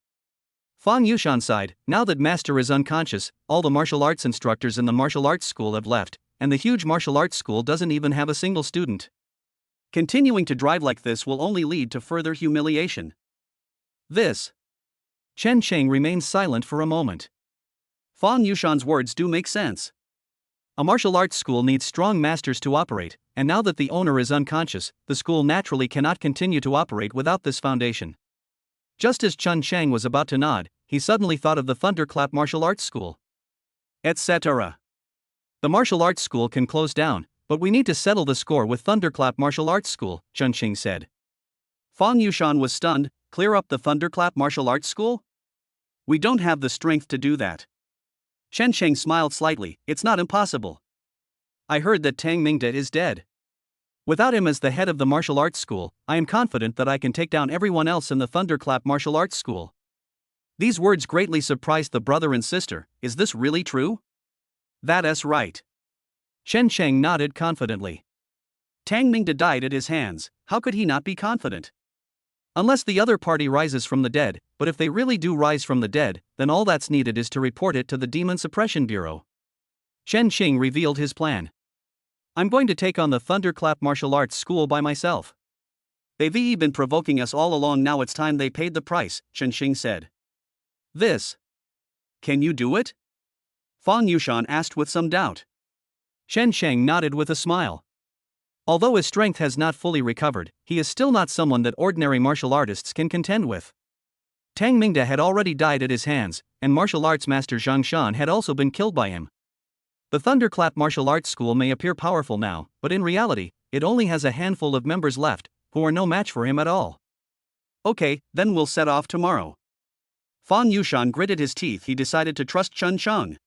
Fang Yushan sighed. Now that Master is unconscious, all the martial arts instructors in the martial arts school have left, and the huge martial arts school doesn't even have a single student. Continuing to drive like this will only lead to further humiliation. This. Chen Cheng remained silent for a moment. Fang Yushan's words do make sense. A martial arts school needs strong masters to operate, and now that the owner is unconscious, the school naturally cannot continue to operate without this foundation. Just as Chen Cheng was about to nod, he suddenly thought of the Thunderclap Martial Arts School. Etc. The martial arts school can close down, but we need to settle the score with Thunderclap Martial Arts School, Chen Xing said. Fang Yushan was stunned. Clear up the Thunderclap Martial Arts School? We don't have the strength to do that. Chen Cheng smiled slightly. It's not impossible. I heard that Tang Mingde is dead. Without him as the head of the martial arts school, I am confident that I can take down everyone else in the Thunderclap Martial Arts School. These words greatly surprised the brother and sister. Is this really true? That's right. Chen Cheng nodded confidently. Tang Mingde died at his hands. How could he not be confident? Unless the other party rises from the dead, but if they really do rise from the dead, then all that's needed is to report it to the Demon Suppression Bureau. Chen Xing revealed his plan. I'm going to take on the Thunderclap Martial Arts School by myself. They've been provoking us all along, now it's time they paid the price, Chen Xing said. This. Can you do it? Fang Yushan asked with some doubt. Chen Sheng nodded with a smile. Although his strength has not fully recovered, he is still not someone that ordinary martial artists can contend with. Tang Mingde had already died at his hands, and martial arts master Zhang Shan had also been killed by him. The Thunderclap martial arts school may appear powerful now, but in reality, it only has a handful of members left, who are no match for him at all. Okay, then we'll set off tomorrow. Fan Yushan gritted his teeth. He decided to trust Chen Sheng.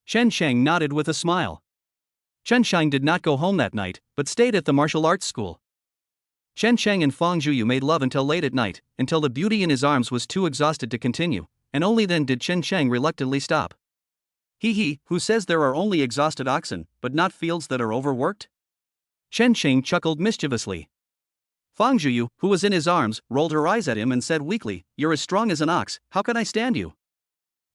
Chen Sheng nodded with a smile. Chen Sheng did not go home that night, but stayed at the martial arts school. Chen Sheng and Fang Zhuyu made love until late at night, until the beauty in his arms was too exhausted to continue, and only then did Chen Sheng reluctantly stop. He, who says there are only exhausted oxen, but not fields that are overworked? Chen Sheng chuckled mischievously. Fang Zhuyu, who was in his arms, rolled her eyes at him and said weakly, "You're as strong as an ox, how can I stand you?"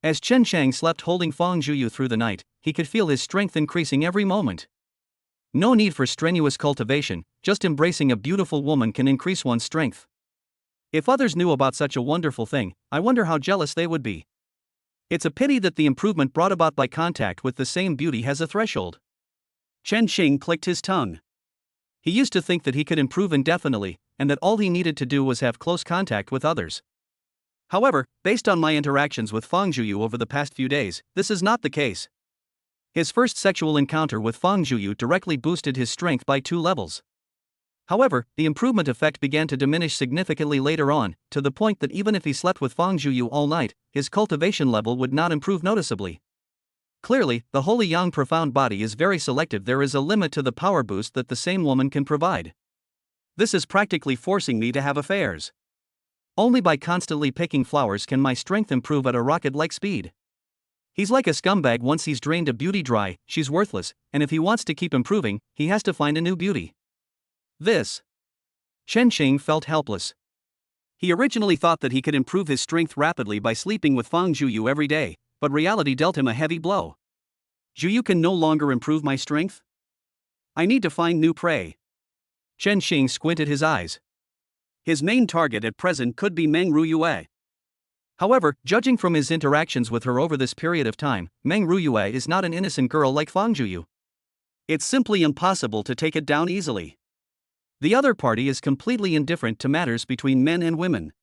As Chen Sheng slept holding Fang Zhuyu through the night, he could feel his strength increasing every moment. No need for strenuous cultivation, just embracing a beautiful woman can increase one's strength. If others knew about such a wonderful thing, I wonder how jealous they would be. It's a pity that the improvement brought about by contact with the same beauty has a threshold. Chen Xing clicked his tongue. He used to think that he could improve indefinitely, and that all he needed to do was have close contact with others. However, based on my interactions with Fang Zhuyu over the past few days, this is not the case. His first sexual encounter with Fang Zhuyu directly boosted his strength by 2 levels. However, the improvement effect began to diminish significantly later on, to the point that even if he slept with Fang Zhuyu all night, his cultivation level would not improve noticeably. Clearly, the holy yang profound body is very selective. There is a limit to the power boost that the same woman can provide. This is practically forcing me to have affairs. Only by constantly picking flowers can my strength improve at a rocket-like speed. He's like a scumbag. Once he's drained a beauty dry, she's worthless, and if he wants to keep improving, he has to find a new beauty. Chen Xing felt helpless. He originally thought that he could improve his strength rapidly by sleeping with Fang Zhuyu every day, but reality dealt him a heavy blow. Zhuyu can no longer improve my strength? I need to find new prey. Chen Xing squinted his eyes. His main target at present could be Meng Ruyue. However, judging from his interactions with her over this period of time, Meng Ruyue is not an innocent girl like Fang Zhuyu. It's simply impossible to take it down easily. The other party is completely indifferent to matters between men and women.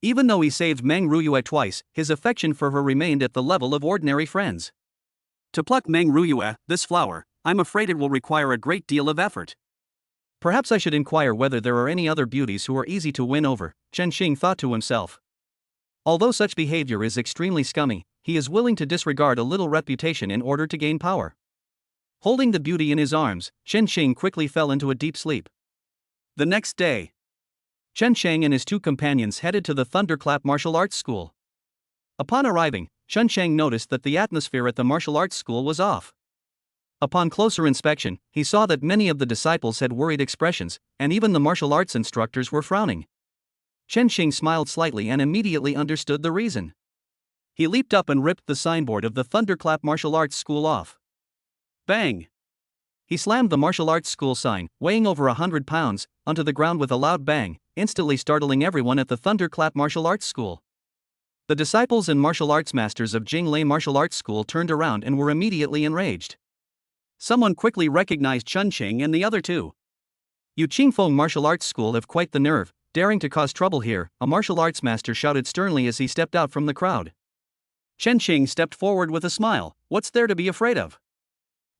Even though he saved Meng Ruyue twice, his affection for her remained at the level of ordinary friends. To pluck Meng Ruyue, this flower, I'm afraid it will require a great deal of effort. Perhaps I should inquire whether there are any other beauties who are easy to win over, Chen Xing thought to himself. Although such behavior is extremely scummy, he is willing to disregard a little reputation in order to gain power. Holding the beauty in his arms, Chen Xing quickly fell into a deep sleep. The next day, Chen Sheng and his 2 companions headed to the Thunderclap martial arts school. Upon arriving, Chen Sheng noticed that the atmosphere at the martial arts school was off. Upon closer inspection, he saw that many of the disciples had worried expressions, and even the martial arts instructors were frowning. Chen Xing smiled slightly and immediately understood the reason. He leaped up and ripped the signboard of the Thunderclap martial arts school off. Bang! He slammed the martial arts school sign, weighing over 100 pounds, onto the ground with a loud bang, instantly startling everyone at the Thunderclap martial arts school. The disciples and martial arts masters of Jinglei martial arts school turned around and were immediately enraged. Someone quickly recognized Chen Xing and the other 2. You Qingfeng martial arts school have quite the nerve, daring to cause trouble here, a martial arts master shouted sternly as he stepped out from the crowd. Chen Xing stepped forward with a smile. What's there to be afraid of?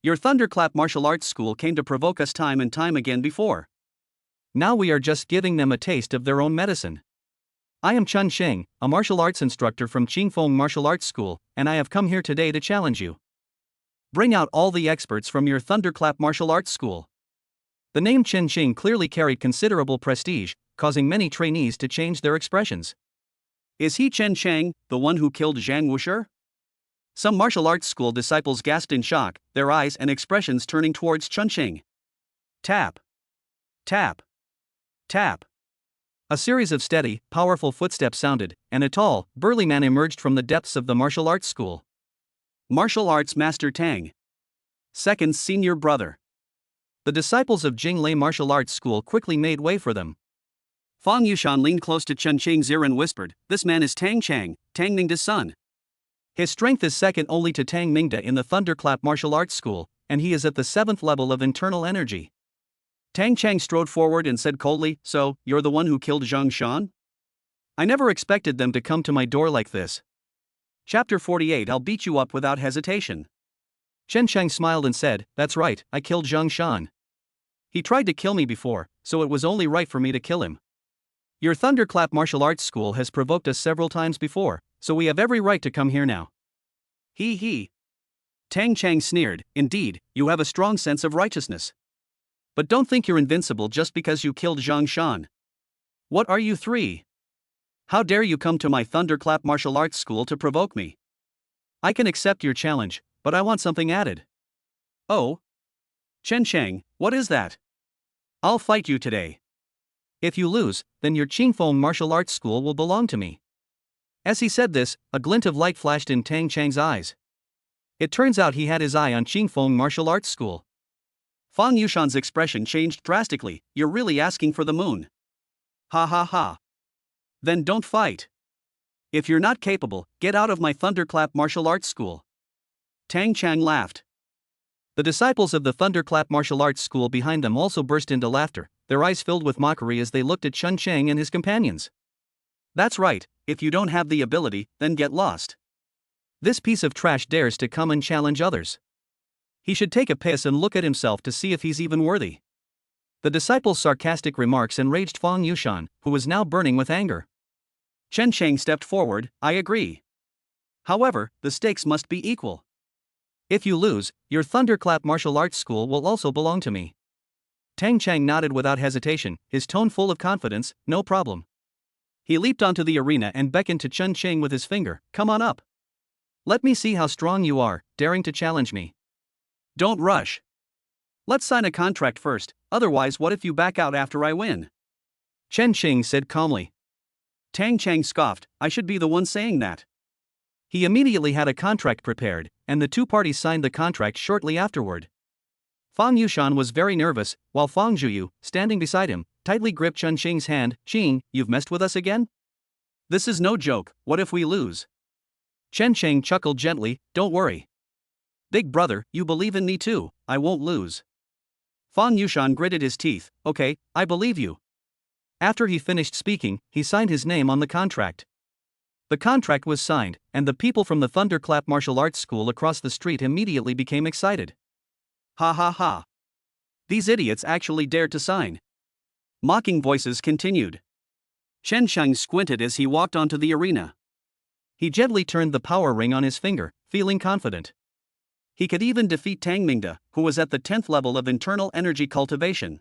Your Thunderclap martial arts school came to provoke us time and time again before. Now we are just giving them a taste of their own medicine. I am Chen Xing, a martial arts instructor from Qingfeng Martial Arts School, and I have come here today to challenge you. Bring out all the experts from your Thunderclap martial arts school. The name Chen Xing clearly carried considerable prestige, causing many trainees to change their expressions. Is he Chen Sheng, the one who killed Zhang Wushi? Some martial arts school disciples gasped in shock, their eyes and expressions turning towards Chen Xing. Tap. Tap. Tap. A series of steady, powerful footsteps sounded, and a tall, burly man emerged from the depths of the martial arts school. Martial Arts Master Tang. Second senior brother. The disciples of Jinglei Martial Arts School quickly made way for them. Fang Yushan leaned close to Chen Xing's ear and whispered, "This man is Tang Chang, Tang Mingde's son. His strength is second only to Tang Mingde in the Thunderclap Martial Arts School, and he is at the 7th level of internal energy." Tang Chang strode forward and said coldly, "So, you're the one who killed Zhang Shan?" I never expected them to come to my door like this. Chapter 48. I'll beat you up without hesitation. Chen Sheng smiled and said, "That's right, I killed Zhang Shan. He tried to kill me before, so it was only right for me to kill him. Your Thunderclap martial arts school has provoked us several times before, so we have every right to come here now." He he. Tang Chang sneered, "Indeed, you have a strong sense of righteousness. But don't think you're invincible just because you killed Zhang Shan. What are you three? How dare you come to my Thunderclap martial arts school to provoke me? I can accept your challenge, but I want something added." Oh? Chen Sheng, what is that? I'll fight you today. If you lose, then your Qingfeng martial arts school will belong to me. As he said this, a glint of light flashed in Tang Chang's eyes. It turns out he had his eye on Qingfeng martial arts school. Fang Yushan's expression changed drastically. "You're really asking for the moon. Ha ha ha. Then don't fight. If you're not capable, get out of my Thunderclap martial arts school." Tang Chang laughed. The disciples of the Thunderclap martial arts school behind them also burst into laughter, their eyes filled with mockery as they looked at Chen Sheng and his companions. "That's right, if you don't have the ability, then get lost. This piece of trash dares to come and challenge others. He should take a piss and look at himself to see if he's even worthy." The disciples' sarcastic remarks enraged Fang Yushan, who was now burning with anger. Chen Sheng stepped forward. "I agree. However, the stakes must be equal. If you lose, your Thunderclap martial arts school will also belong to me." Tang Chang nodded without hesitation, his tone full of confidence. "No problem." He leaped onto the arena and beckoned to Chen Sheng with his finger. "Come on up. Let me see how strong you are, daring to challenge me." "Don't rush. Let's sign a contract first, otherwise what if you back out after I win?" Chen Sheng said calmly. Tang Chang scoffed. "I should be the one saying that." He immediately had a contract prepared, and the two parties signed the contract shortly afterward. Fang Yushan was very nervous, while Fang Zhuyu, standing beside him, tightly gripped Chen Sheng's hand. "Qing, you've messed with us again? This is no joke. What if we lose?" Chen Sheng chuckled gently. "Don't worry. Big brother, you believe in me too, I won't lose." Fang Yushan gritted his teeth. "Okay, I believe you." After he finished speaking, he signed his name on the contract. The contract was signed, and the people from the Thunderclap martial arts school across the street immediately became excited. "Ha ha ha. These idiots actually dared to sign." Mocking voices continued. Chen Sheng squinted as he walked onto the arena. He gently turned the power ring on his finger, feeling confident. He could even defeat Tang Mingde, who was at the 10th level of internal energy cultivation.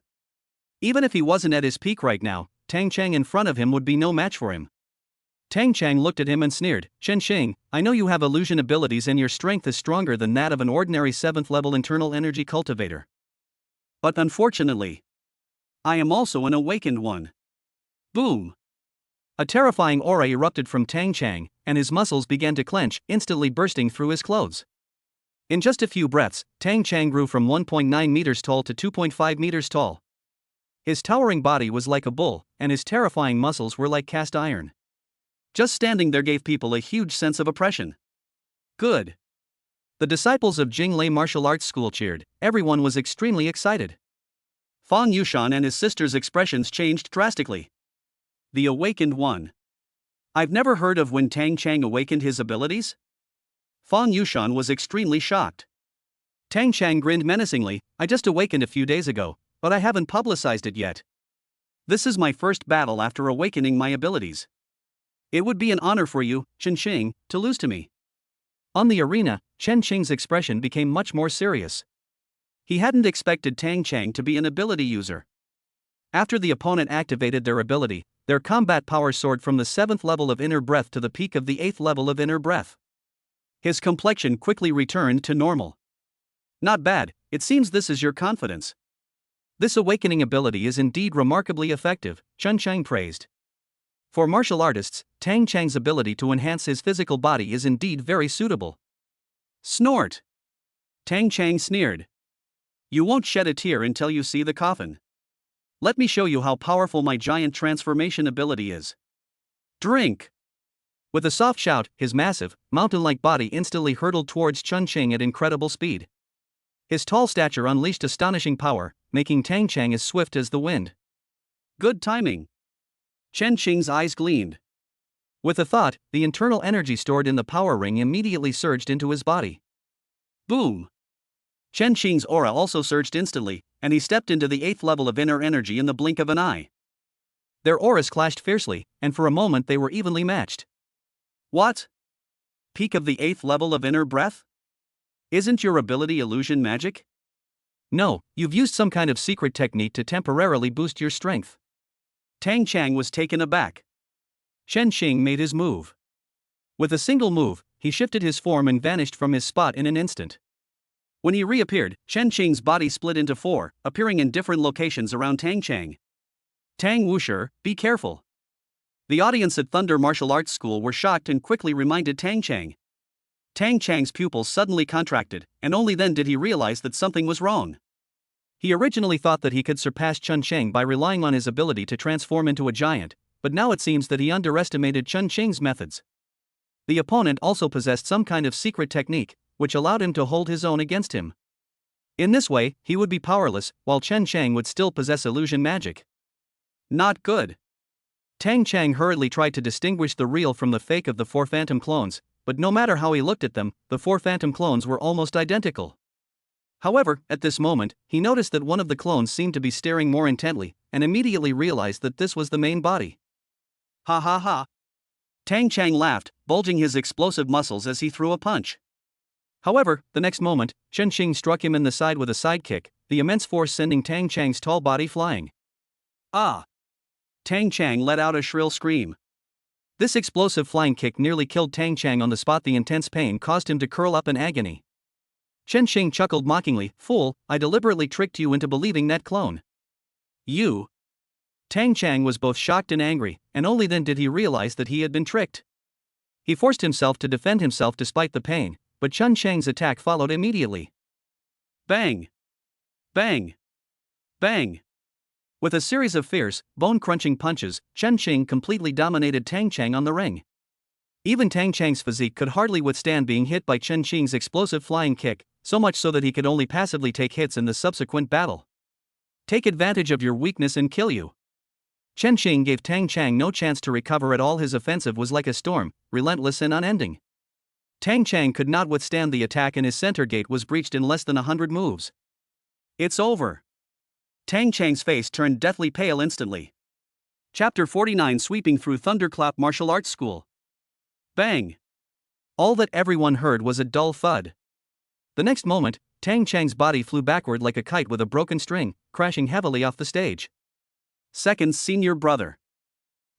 Even if he wasn't at his peak right now, Tang Chang in front of him would be no match for him. Tang Chang looked at him and sneered. "Chen Sheng, I know you have illusion abilities and your strength is stronger than that of an ordinary 7th level internal energy cultivator. But unfortunately, I am also an awakened one." Boom! A terrifying aura erupted from Tang Chang, and his muscles began to clench, instantly bursting through his clothes. In just a few breaths, Tang Chang grew from 1.9 meters tall to 2.5 meters tall. His towering body was like a bull, and his terrifying muscles were like cast iron. Just standing there gave people a huge sense of oppression. Good. The disciples of Jinglei Martial Arts School cheered. Everyone was extremely excited. Fang Yushan and his sister's expressions changed drastically. The awakened one. I've never heard of when Tang Chang awakened his abilities? Fang Yushan was extremely shocked. Tang Chang grinned menacingly. "I just awakened a few days ago, but I haven't publicized it yet. This is my first battle after awakening my abilities. It would be an honor for you, Chen Sheng, to lose to me." On the arena, Chen Sheng's expression became much more serious. He hadn't expected Tang Chang to be an ability user. After the opponent activated their ability, their combat power soared from the 7th level of inner breath to the peak of the 8th level of inner breath. His complexion quickly returned to normal. "Not bad, it seems this is your confidence." "This awakening ability is indeed remarkably effective," Chen Sheng praised. For martial artists, Tang Chang's ability to enhance his physical body is indeed very suitable. Snort! Tang Chang sneered. "You won't shed a tear until you see the coffin. Let me show you how powerful my giant transformation ability is. Drink!" With a soft shout, his massive, mountain-like body instantly hurtled towards Chen Sheng at incredible speed. His tall stature unleashed astonishing power, making Tang Chang as swift as the wind. Good timing. Chen Sheng's eyes gleamed. With a thought, the internal energy stored in the power ring immediately surged into his body. Boom! Chen Qing's aura also surged instantly, and he stepped into the 8th level of inner energy in the blink of an eye. Their auras clashed fiercely, and for a moment they were evenly matched. What? Peak of the 8th level of inner breath? Isn't your ability illusion magic? No, you've used some kind of secret technique to temporarily boost your strength. Tang Chang was taken aback. Chen Qing made his move. With a single move, he shifted his form and vanished from his spot in an instant. When he reappeared, Chen Qing's body split into 4, appearing in different locations around Tang Chang. Tang Wushi, be careful. The audience at Thunder Martial Arts School were shocked and quickly reminded Tang Chang. Tang Chang's pupils suddenly contracted, and only then did he realize that something was wrong. He originally thought that he could surpass Chen Qing by relying on his ability to transform into a giant, but now it seems that he underestimated Chen Qing's methods. The opponent also possessed some kind of secret technique, which allowed him to hold his own against him. In this way, he would be powerless, while Chen Qing would still possess illusion magic. Not good. Tang Chang hurriedly tried to distinguish the real from the fake of the 4 phantom clones, but no matter how he looked at them, the 4 phantom clones were almost identical. However, at this moment, he noticed that one of the clones seemed to be staring more intently, and immediately realized that this was the main body. Ha ha ha. Tang Chang laughed, bulging his explosive muscles as he threw a punch. However, the next moment, Chen Qing struck him in the side with a side kick, the immense force sending Tang Chang's tall body flying. Ah! Tang Chang let out a shrill scream. This explosive flying kick nearly killed Tang Chang on the spot. The intense pain caused him to curl up in agony. Chen Qing chuckled mockingly, "Fool, I deliberately tricked you into believing that clone." You? Tang Chang was both shocked and angry, and only then did he realize that he had been tricked. He forced himself to defend himself despite the pain, but Chen Chang's attack followed immediately. Bang! Bang! Bang! With a series of fierce, bone-crunching punches, Chen Qing completely dominated Tang Chang on the ring. Even Tang Chang's physique could hardly withstand being hit by Chen Qing's explosive flying kick, so much so that he could only passively take hits in the subsequent battle. Take advantage of your weakness and kill you. Chen Qing gave Tang Chang no chance to recover at all. His offensive was like a storm, relentless and unending. Tang Chang could not withstand the attack and his center gate was breached in less than 100 moves. It's over. Tang Chang's face turned deathly pale instantly. Chapter 49 Sweeping Through Thunderclap Martial Arts School. Bang! All that everyone heard was a dull thud. The next moment, Tang Chang's body flew backward like a kite with a broken string, crashing heavily off the stage. Second's senior brother.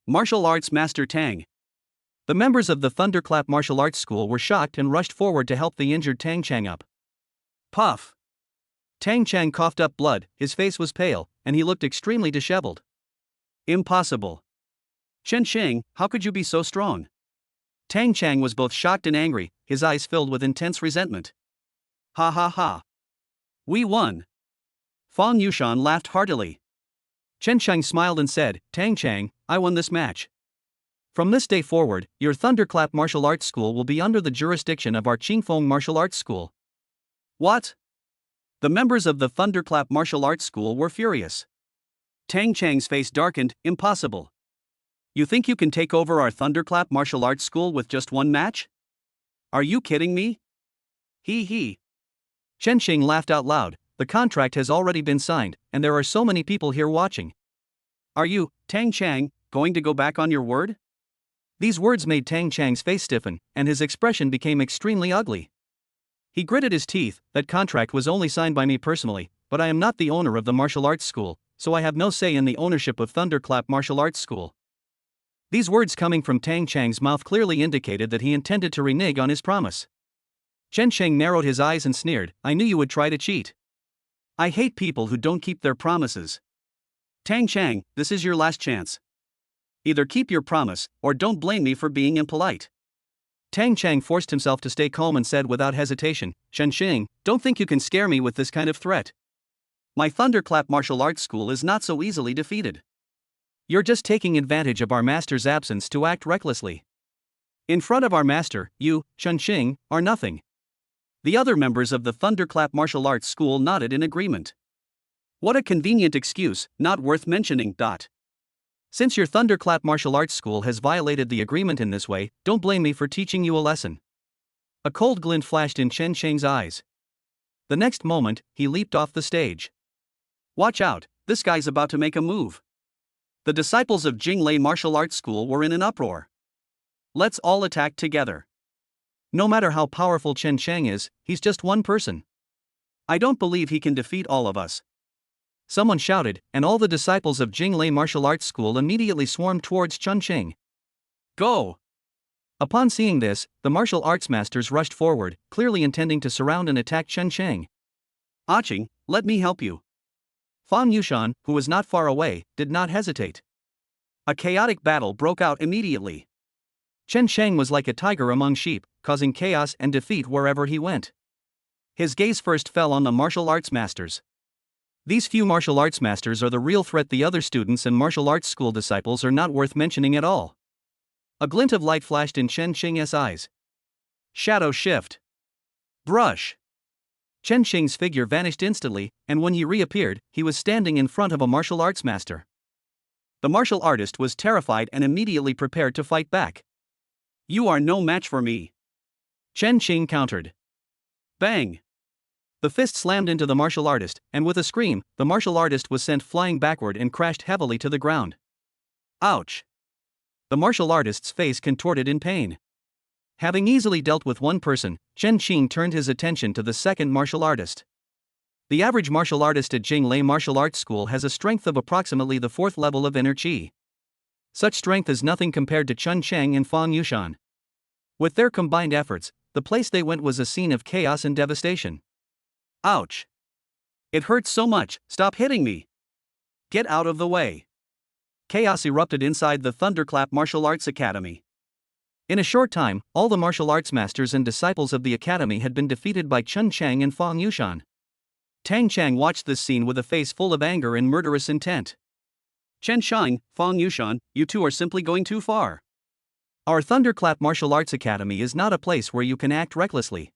Martial Arts Master Tang. The members of the Thunderclap Martial Arts School were shocked and rushed forward to help the injured Tang Chang up. Puff! Tang Chang coughed up blood, his face was pale, and he looked extremely disheveled. Impossible. Chen Qing, how could you be so strong? Tang Chang was both shocked and angry, his eyes filled with intense resentment. Ha ha ha. We won. Fang Yushan laughed heartily. Chen Chang smiled and said, "Tang Chang, I won this match. From this day forward, your Thunderclap Martial Arts School will be under the jurisdiction of our Qingfeng Martial Arts School." What? The members of the Thunderclap Martial Arts School were furious. Tang Chang's face darkened. Impossible. You think you can take over our Thunderclap Martial Arts School with just one match? Are you kidding me? Hee hee. Chen Qing laughed out loud. The contract has already been signed, and there are so many people here watching. Are you, Tang Chang, going to go back on your word? These words made Tang Chang's face stiffen, and his expression became extremely ugly. He gritted his teeth. That contract was only signed by me personally, but I am not the owner of the martial arts school, so I have no say in the ownership of Thunderclap Martial Arts School. These words coming from Tang Chang's mouth clearly indicated that he intended to renege on his promise. Chen Qing narrowed his eyes and sneered, "I knew you would try to cheat. I hate people who don't keep their promises. Tang Chang, this is your last chance. Either keep your promise, or don't blame me for being impolite." Tang Chang forced himself to stay calm and said without hesitation, "Chen Qing, don't think you can scare me with this kind of threat. My Thunderclap Martial Arts School is not so easily defeated. You're just taking advantage of our master's absence to act recklessly. In front of our master, you, Chen Qing, are nothing." The other members of the Thunderclap Martial Arts School nodded in agreement. What a convenient excuse, not worth mentioning. Since your Thunderclap martial arts school has violated the agreement in this way, don't blame me for teaching you a lesson. A cold glint flashed in Chen Sheng's eyes. The next moment, he leaped off the stage. Watch out, this guy's about to make a move. The disciples of Jinglei Martial Arts School were in an uproar. Let's all attack together. No matter how powerful Chen Sheng is, he's just one person. I don't believe he can defeat all of us. Someone shouted, and all the disciples of Jinglei Martial Arts School immediately swarmed towards Chen Sheng. Go! Upon seeing this, the martial arts masters rushed forward, clearly intending to surround and attack Chen Sheng. Aching, let me help you. Fang Yushan, who was not far away, did not hesitate. A chaotic battle broke out immediately. Chen Sheng was like a tiger among sheep, causing chaos and defeat wherever he went. His gaze first fell on the martial arts masters. These few martial arts masters are the real threat. The other students and martial arts school disciples are not worth mentioning at all. A glint of light flashed in Chen Sheng's eyes. Shadow shift. Brush. Chen Sheng's figure vanished instantly, and when he reappeared, he was standing in front of a martial arts master. The martial artist was terrified and immediately prepared to fight back. You are no match for me. Chen Sheng countered. Bang! The fist slammed into the martial artist, and with a scream, the martial artist was sent flying backward and crashed heavily to the ground. Ouch! The martial artist's face contorted in pain. Having easily dealt with one person, Chen Sheng turned his attention to the second martial artist. The average martial artist at Jinglei Martial Arts School has a strength of approximately the 4th level of inner qi. Such strength is nothing compared to Chen Sheng and Fang Yushan. With their combined efforts, the place they went was a scene of chaos and devastation. Ouch! It hurts so much, stop hitting me! Get out of the way! Chaos erupted inside the Thunderclap Martial Arts Academy. In a short time, all the martial arts masters and disciples of the academy had been defeated by Chen Sheng and Fang Yushan. Tang Chang watched this scene with a face full of anger and murderous intent. Chen Sheng, Fang Yushan, you two are simply going too far. Our Thunderclap Martial Arts Academy is not a place where you can act recklessly.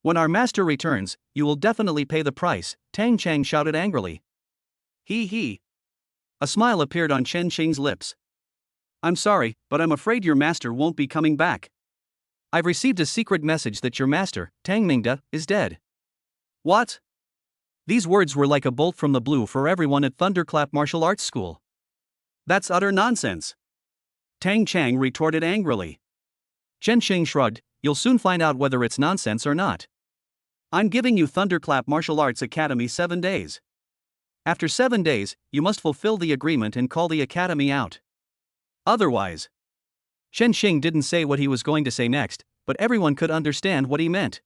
When our master returns, you will definitely pay the price, Tang Chang shouted angrily. He. A smile appeared on Chen Sheng's lips. I'm sorry, but I'm afraid your master won't be coming back. I've received a secret message that your master, Tang Mingda, is dead. What? These words were like a bolt from the blue for everyone at Thunderclap Martial Arts School. That's utter nonsense. Tang Chang retorted angrily. Chen Sheng shrugged, you'll soon find out whether it's nonsense or not. I'm giving you Thunderclap Martial Arts Academy 7 days. After 7 days, you must fulfill the agreement and call the academy out. Otherwise. Chen Sheng didn't say what he was going to say next, but everyone could understand what he meant.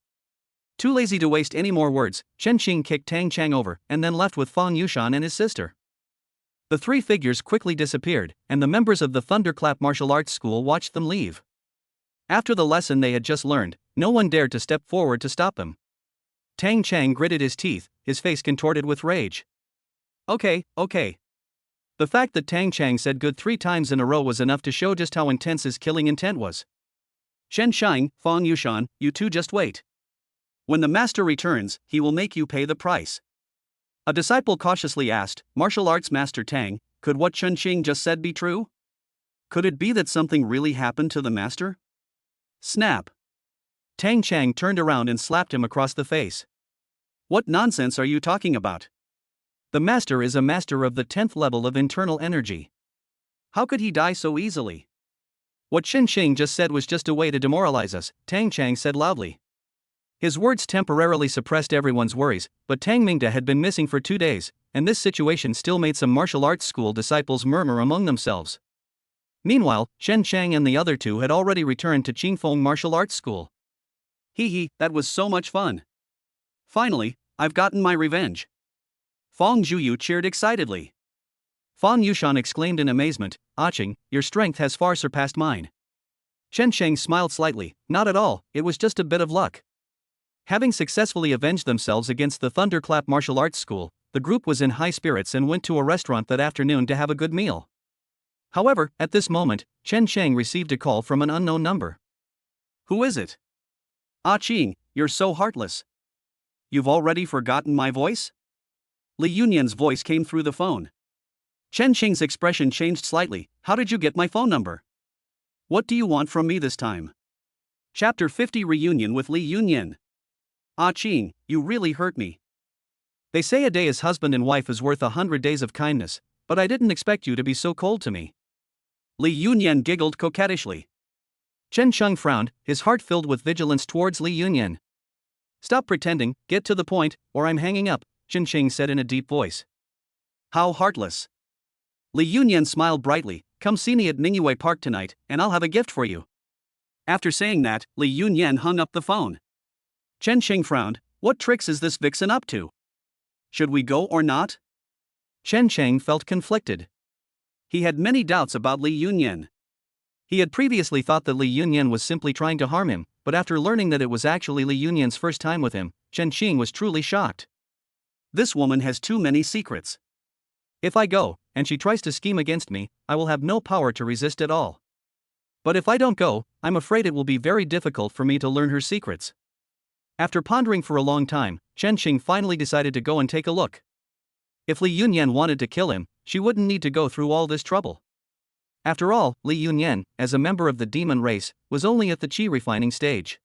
Too lazy to waste any more words, Chen Sheng kicked Tang Chang over and then left with Fang Yushan and his sister. The three figures quickly disappeared, and the members of the Thunderclap Martial Arts School watched them leave. After the lesson they had just learned, no one dared to step forward to stop them. Tang Chang gritted his teeth, his face contorted with rage. Okay. The fact that Tang Chang said good 3 times in a row was enough to show just how intense his killing intent was. Chen Sheng, Fang Yushan, you two just wait. When the master returns, he will make you pay the price. A disciple cautiously asked, Martial Arts Master Tang, could what Chen Sheng just said be true? Could it be that something really happened to the master? Snap. Tang Chang turned around and slapped him across the face. What nonsense are you talking about? The master is a master of the 10th level of internal energy. How could he die so easily? What Chen Sheng just said was just a way to demoralize us, Tang Chang said loudly. His words temporarily suppressed everyone's worries, but Tang Mingda had been missing for 2 days, and this situation still made some martial arts school disciples murmur among themselves. Meanwhile, Chen Sheng and the other two had already returned to Qingfeng Martial Arts School. That was so much fun. Finally, I've gotten my revenge. Fang Zhuyu cheered excitedly. Fang Yushan exclaimed in amazement, Aching, your strength has far surpassed mine. Chen Sheng smiled slightly, not at all, it was just a bit of luck. Having successfully avenged themselves against the Thunderclap Martial Arts School, the group was in high spirits and went to a restaurant that afternoon to have a good meal. However, at this moment, Chen Sheng received a call from an unknown number. Who is it? Aching, you're so heartless. You've already forgotten my voice? Li Yunyan's voice came through the phone. Chen Qing's expression changed slightly. How did you get my phone number? What do you want from me this time? Chapter 50 Reunion with Li Yunyan. Ah Qing, you really hurt me. They say a day as husband and wife is worth 100 days of kindness, but I didn't expect you to be so cold to me. Li Yunyan giggled coquettishly. Chen Sheng frowned, his heart filled with vigilance towards Li Yunyan. Stop pretending, get to the point, or I'm hanging up, Chen Qing said in a deep voice. How heartless. Li Yunyan smiled brightly. Come see me at Mingyue Park tonight, and I'll have a gift for you. After saying that, Li Yunyan hung up the phone. Chen Qing frowned. What tricks is this vixen up to? Should we go or not? Chen Qing felt conflicted. He had many doubts about Li Yunyan. He had previously thought that Li Yunyan was simply trying to harm him, but after learning that it was actually Li Yunyan's first time with him, Chen Qing was truly shocked. This woman has too many secrets. If I go, and she tries to scheme against me, I will have no power to resist at all. But if I don't go, I'm afraid it will be very difficult for me to learn her secrets. After pondering for a long time, Chen Qing finally decided to go and take a look. If Li Yunyan wanted to kill him, she wouldn't need to go through all this trouble. After all, Li Yunyan, as a member of the demon race, was only at the qi refining stage.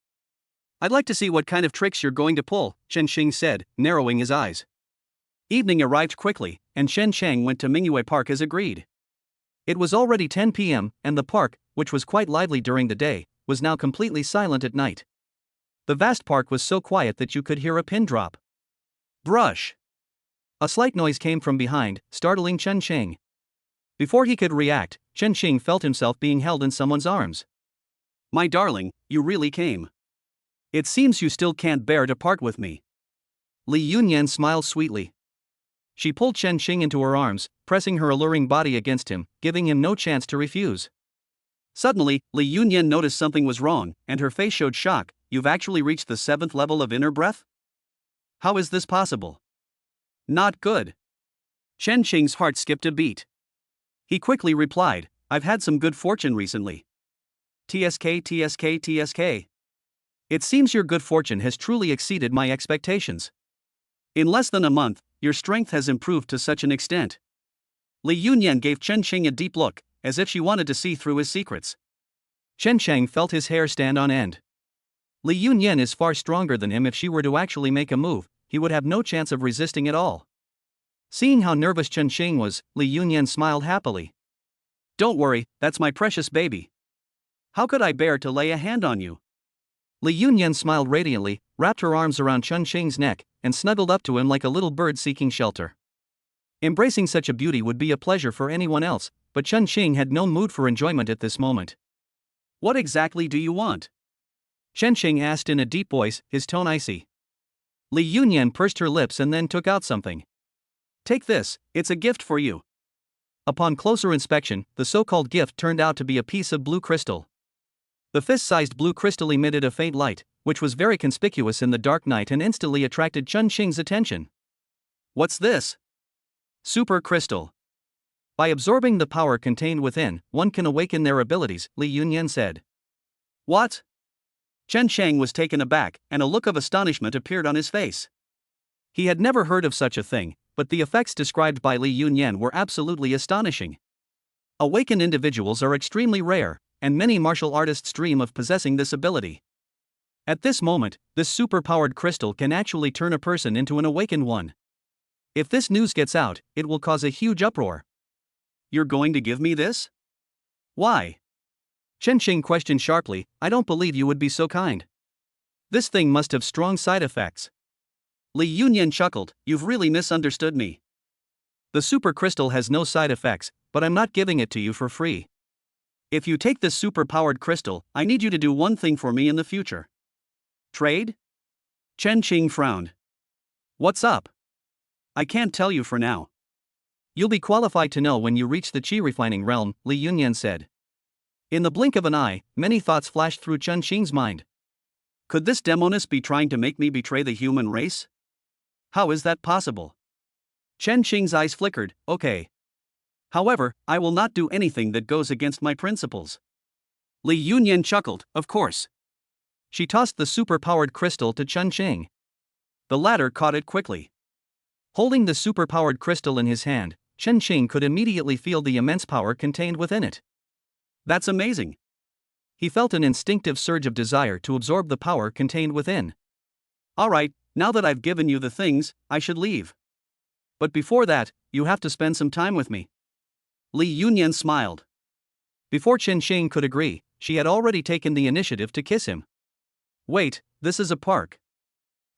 I'd like to see what kind of tricks you're going to pull, Chen Qing said, narrowing his eyes. Evening arrived quickly, and Chen Chang went to Mingyue Park as agreed. It was already 10 p.m., and the park, which was quite lively during the day, was now completely silent at night. The vast park was so quiet that you could hear a pin drop. Brush! A slight noise came from behind, startling Chen Qing. Before he could react, Chen Qing felt himself being held in someone's arms. My darling, you really came. It seems you still can't bear to part with me. Li Yunyan smiled sweetly. She pulled Chen Qing into her arms, pressing her alluring body against him, giving him no chance to refuse. Suddenly, Li Yunyan noticed something was wrong, and her face showed shock. You've actually reached the 7th level of inner breath? How is this possible? Not good. Chen Qing's heart skipped a beat. He quickly replied, I've had some good fortune recently. TSK. It seems your good fortune has truly exceeded my expectations. In less than a month, your strength has improved to such an extent. Li Yunyan gave Chen Qing a deep look, as if she wanted to see through his secrets. Chen Chang felt his hair stand on end. Li Yunyan is far stronger than him. If she were to actually make a move, he would have no chance of resisting at all. Seeing how nervous Chen Qing was, Li Yunyan smiled happily. Don't worry, that's my precious baby. How could I bear to lay a hand on you? Li Yunyan smiled radiantly, wrapped her arms around Chen Qing's neck, and snuggled up to him like a little bird seeking shelter. Embracing such a beauty would be a pleasure for anyone else, but Chen Qing had no mood for enjoyment at this moment. What exactly do you want? Chen Qing asked in a deep voice, his tone icy. Li Yunyan pursed her lips and then took out something. Take this, it's a gift for you. Upon closer inspection, the so-called gift turned out to be a piece of blue crystal. The fist-sized blue crystal emitted a faint light, which was very conspicuous in the dark night and instantly attracted Chen Qing's attention. What's this? Super crystal. By absorbing the power contained within, one can awaken their abilities, Li Yunyan said. What? Chen Chang was taken aback, and a look of astonishment appeared on his face. He had never heard of such a thing, but the effects described by Li Yunyan were absolutely astonishing. Awakened individuals are extremely rare, and many martial artists dream of possessing this ability. At this moment, this super-powered crystal can actually turn a person into an awakened one. If this news gets out, it will cause a huge uproar. You're going to give me this? Why? Chen Qing questioned sharply, I don't believe you would be so kind. This thing must have strong side effects. Li Yunyan chuckled, you've really misunderstood me. The super crystal has no side effects, but I'm not giving it to you for free. If you take this super-powered crystal, I need you to do one thing for me in the future. Trade? Chen Qing frowned. What's up? I can't tell you for now. You'll be qualified to know when you reach the qi refining realm, Li Yunyan said. In the blink of an eye, many thoughts flashed through Chen Qing's mind. Could this demoness be trying to make me betray the human race? How is that possible? Chen Qing's eyes flickered, okay. However, I will not do anything that goes against my principles. Li Yunyan chuckled, of course. She tossed the super-powered crystal to Chen Qing. The latter caught it quickly. Holding the super-powered crystal in his hand, Chen Qing could immediately feel the immense power contained within it. That's amazing. He felt an instinctive surge of desire to absorb the power contained within. Alright, now that I've given you the things, I should leave. But before that, you have to spend some time with me. Li Yunyan smiled. Before Chen Qing could agree, she had already taken the initiative to kiss him. Wait, this is a park.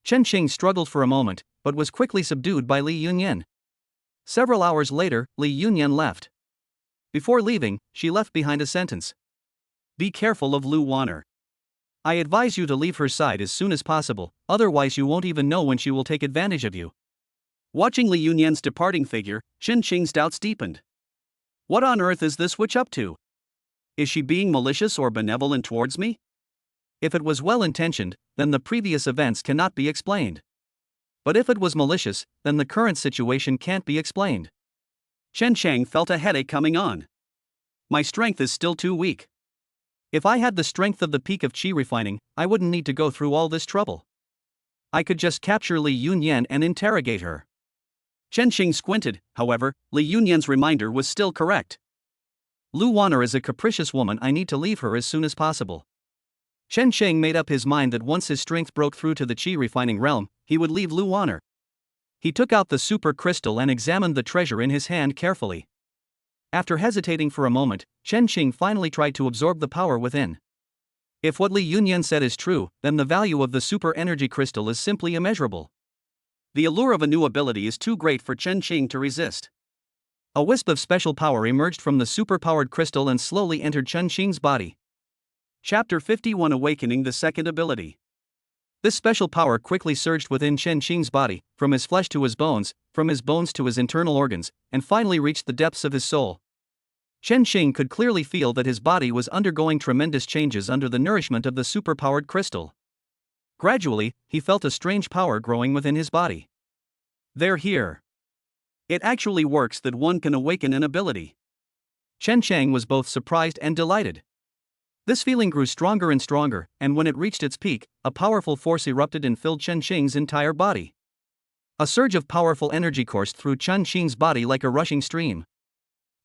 Chen Qing struggled for a moment, but was quickly subdued by Li Yunyan. Several hours later, Li Yunyan left. Before leaving, she left behind a sentence. Be careful of Lu Wanner. I advise you to leave her side as soon as possible, otherwise you won't even know when she will take advantage of you. Watching Li Yunyan's departing figure, Chen Qing's doubts deepened. What on earth is this witch up to? Is she being malicious or benevolent towards me? If it was well-intentioned, then the previous events cannot be explained. But if it was malicious, then the current situation can't be explained. Chen Chang felt a headache coming on. My strength is still too weak. If I had the strength of the peak of qi refining, I wouldn't need to go through all this trouble. I could just capture Li Yunyan and interrogate her. Chen Qing squinted, however, Li Yunyan's reminder was still correct. Lu Wanner is a capricious woman, I need to leave her as soon as possible. Chen Qing made up his mind that once his strength broke through to the qi refining realm, he would leave Lu Wanner. He took out the super crystal and examined the treasure in his hand carefully. After hesitating for a moment, Chen Qing finally tried to absorb the power within. If what Li Yunyan said is true, then the value of the super energy crystal is simply immeasurable. The allure of a new ability is too great for Chen Qing to resist. A wisp of special power emerged from the super-powered crystal and slowly entered Chen Qing's body. Chapter 51 Awakening the Second Ability. This special power quickly surged within Chen Qing's body, from his flesh to his bones, from his bones to his internal organs, and finally reached the depths of his soul. Chen Qing could clearly feel that his body was undergoing tremendous changes under the nourishment of the super-powered crystal. Gradually, he felt a strange power growing within his body. They're here. It actually works that one can awaken an ability. Chen Qing was both surprised and delighted. This feeling grew stronger and stronger, and when it reached its peak, a powerful force erupted and filled Chen Qing's entire body. A surge of powerful energy coursed through Chen Qing's body like a rushing stream.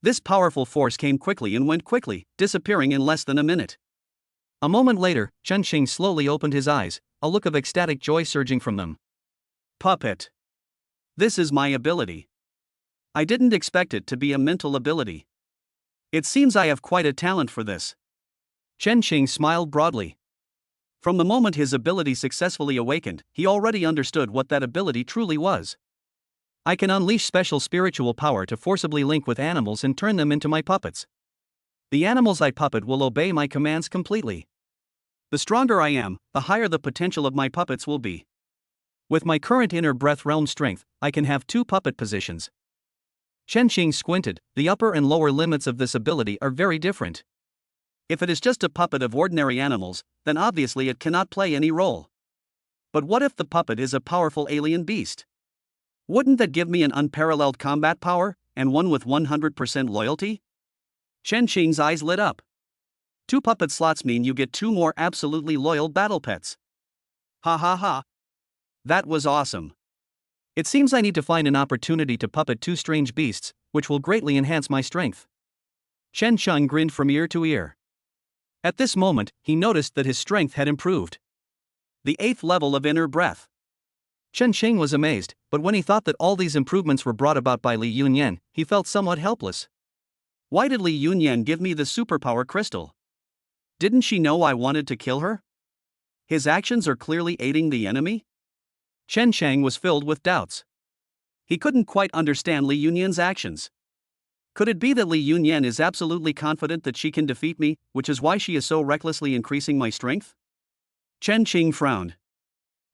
This powerful force came quickly and went quickly, disappearing in less than a minute. A moment later, Chen Qing slowly opened his eyes, a look of ecstatic joy surging from them. Puppet. This is my ability. I didn't expect it to be a mental ability. It seems I have quite a talent for this. Chen Qing smiled broadly. From the moment his ability successfully awakened, he already understood what that ability truly was. I can unleash special spiritual power to forcibly link with animals and turn them into my puppets. The animals I puppet will obey my commands completely. The stronger I am, the higher the potential of my puppets will be. With my current inner breath realm strength, I can have 2 puppet positions. Chen Qing squinted. The upper and lower limits of this ability are very different. If it is just a puppet of ordinary animals, then obviously it cannot play any role. But what if the puppet is a powerful alien beast? Wouldn't that give me an unparalleled combat power, and one with 100% loyalty? Chen Qing's eyes lit up. 2 puppet slots mean you get 2 more absolutely loyal battle pets. Ha ha ha. That was awesome. It seems I need to find an opportunity to puppet 2 strange beasts, which will greatly enhance my strength. Chen Qing grinned from ear to ear. At this moment, he noticed that his strength had improved. The 8th level of inner breath. Chen Qing was amazed, but when he thought that all these improvements were brought about by Li Yunyan, he felt somewhat helpless. Why did Li Yunyan give me the superpower crystal? Didn't she know I wanted to kill her? His actions are clearly aiding the enemy? Chen Qing was filled with doubts. He couldn't quite understand Li Yunyan's actions. Could it be that Li Yunyan is absolutely confident that she can defeat me, which is why she is so recklessly increasing my strength? Chen Qing frowned.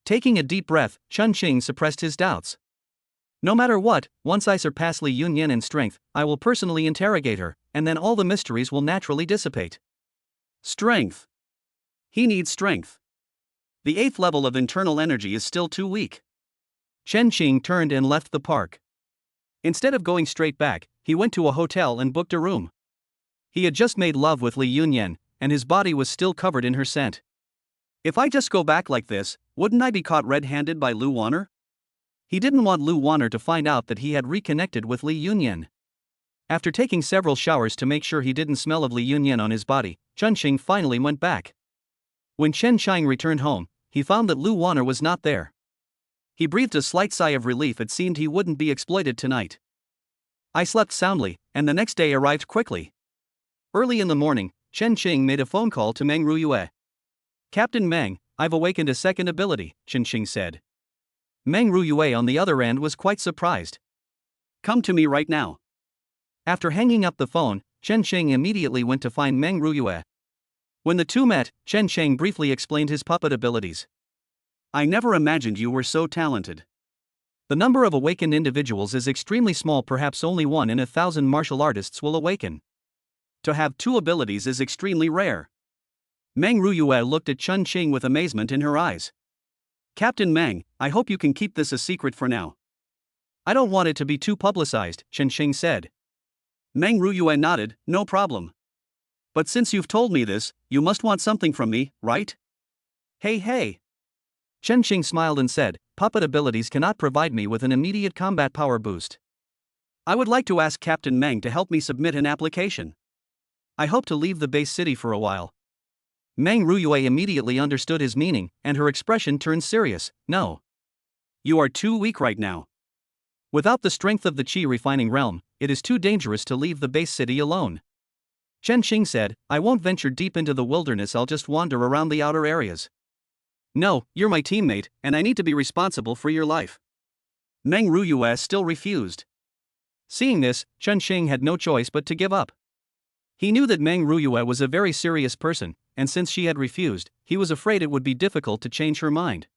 Taking a deep breath, Chen Qing suppressed his doubts. No matter what, once I surpass Li Yunyan in strength, I will personally interrogate her, and then all the mysteries will naturally dissipate. Strength. He needs strength. The 8th level of internal energy is still too weak. Chen Qing turned and left the park. Instead of going straight back, he went to a hotel and booked a room. He had just made love with Li Yunyan, and his body was still covered in her scent. If I just go back like this, wouldn't I be caught red-handed by Lu Wanner? He didn't want Lu Wanner to find out that he had reconnected with Li Yunyan. After taking several showers to make sure he didn't smell of Li Yunyan on his body, Chen Qing finally went back. When Chen Qing returned home, he found that Lu Wanner was not there. He breathed a slight sigh of relief. It seemed he wouldn't be exploited tonight. I slept soundly, and the next day arrived quickly. Early in the morning, Chen Qing made a phone call to Meng Ruyue. Captain Meng, I've awakened a second ability, Chen Qing said. Meng Ruyue on the other end was quite surprised. Come to me right now. After hanging up the phone, Chen Qing immediately went to find Meng Ruyue. When the two met, Chen Qing briefly explained his puppet abilities. I never imagined you were so talented. The number of awakened individuals is extremely small, perhaps only 1 in 1,000 martial artists will awaken. To have 2 abilities is extremely rare. Meng Ruyue looked at Chen Qing with amazement in her eyes. Captain Meng, I hope you can keep this a secret for now. I don't want it to be too publicized, Chen Qing said. Meng Ruyue nodded, no problem. But since you've told me this, you must want something from me, right? Hey. Chen Qing smiled and said, puppet abilities cannot provide me with an immediate combat power boost. I would like to ask Captain Meng to help me submit an application. I hope to leave the base city for a while. Meng Ruyue immediately understood his meaning, and her expression turned serious. No. You are too weak right now. Without the strength of the Qi refining realm, it is too dangerous to leave the base city alone. Chen Qing said, I won't venture deep into the wilderness, I'll just wander around the outer areas. No, you're my teammate, and I need to be responsible for your life. Meng Ruyue still refused. Seeing this, Chen Qing had no choice but to give up. He knew that Meng Ruyue was a very serious person, and since she had refused, he was afraid it would be difficult to change her mind.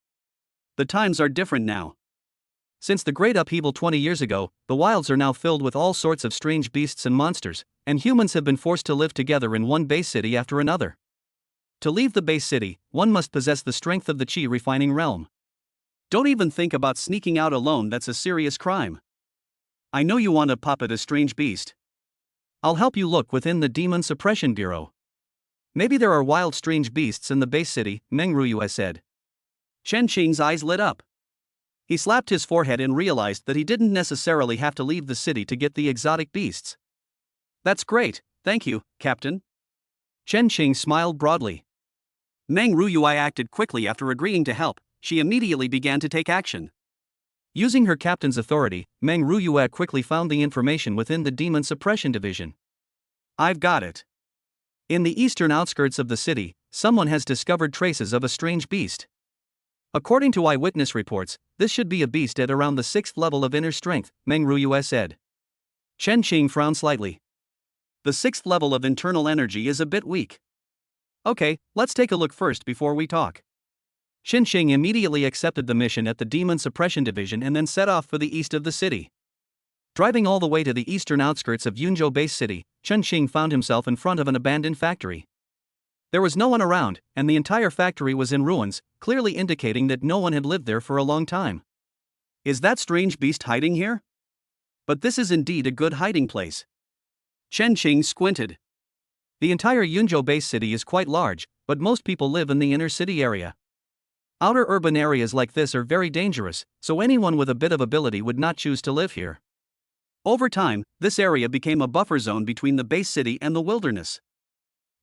The times are different now. Since the great upheaval 20 years ago, the wilds are now filled with all sorts of strange beasts and monsters, and humans have been forced to live together in one base city after another. To leave the base city, one must possess the strength of the Qi refining realm. Don't even think about sneaking out alone, that's a serious crime. I know you want to puppet a strange beast. I'll help you look within the Demon Suppression Bureau. Maybe there are wild strange beasts in the base city, Meng Ruyue said. Chen Qing's eyes lit up. He slapped his forehead and realized that he didn't necessarily have to leave the city to get the exotic beasts. That's great, thank you, Captain. Chen Qing smiled broadly. Meng Ruyue acted quickly. After agreeing to help, she immediately began to take action. Using her captain's authority, Meng Ruyue quickly found the information within the Demon Suppression Division. I've got it. In the eastern outskirts of the city, someone has discovered traces of a strange beast. According to eyewitness reports, this should be a beast at around the 6th level of inner strength, Meng Ruyue said. Chen Qing frowned slightly. The 6th level of internal energy is a bit weak. Okay, let's take a look first before we talk. Chen Qing immediately accepted the mission at the Demon Suppression Division and then set off for the east of the city. Driving all the way to the eastern outskirts of Yunzhou Base City, Chen Qing found himself in front of an abandoned factory. There was no one around, and the entire factory was in ruins, clearly indicating that no one had lived there for a long time. Is that strange beast hiding here? But this is indeed a good hiding place. Chen Qing squinted. The entire Yunzhou Base City is quite large, but most people live in the inner city area. Outer urban areas like this are very dangerous, so anyone with a bit of ability would not choose to live here. Over time, this area became a buffer zone between the base city and the wilderness.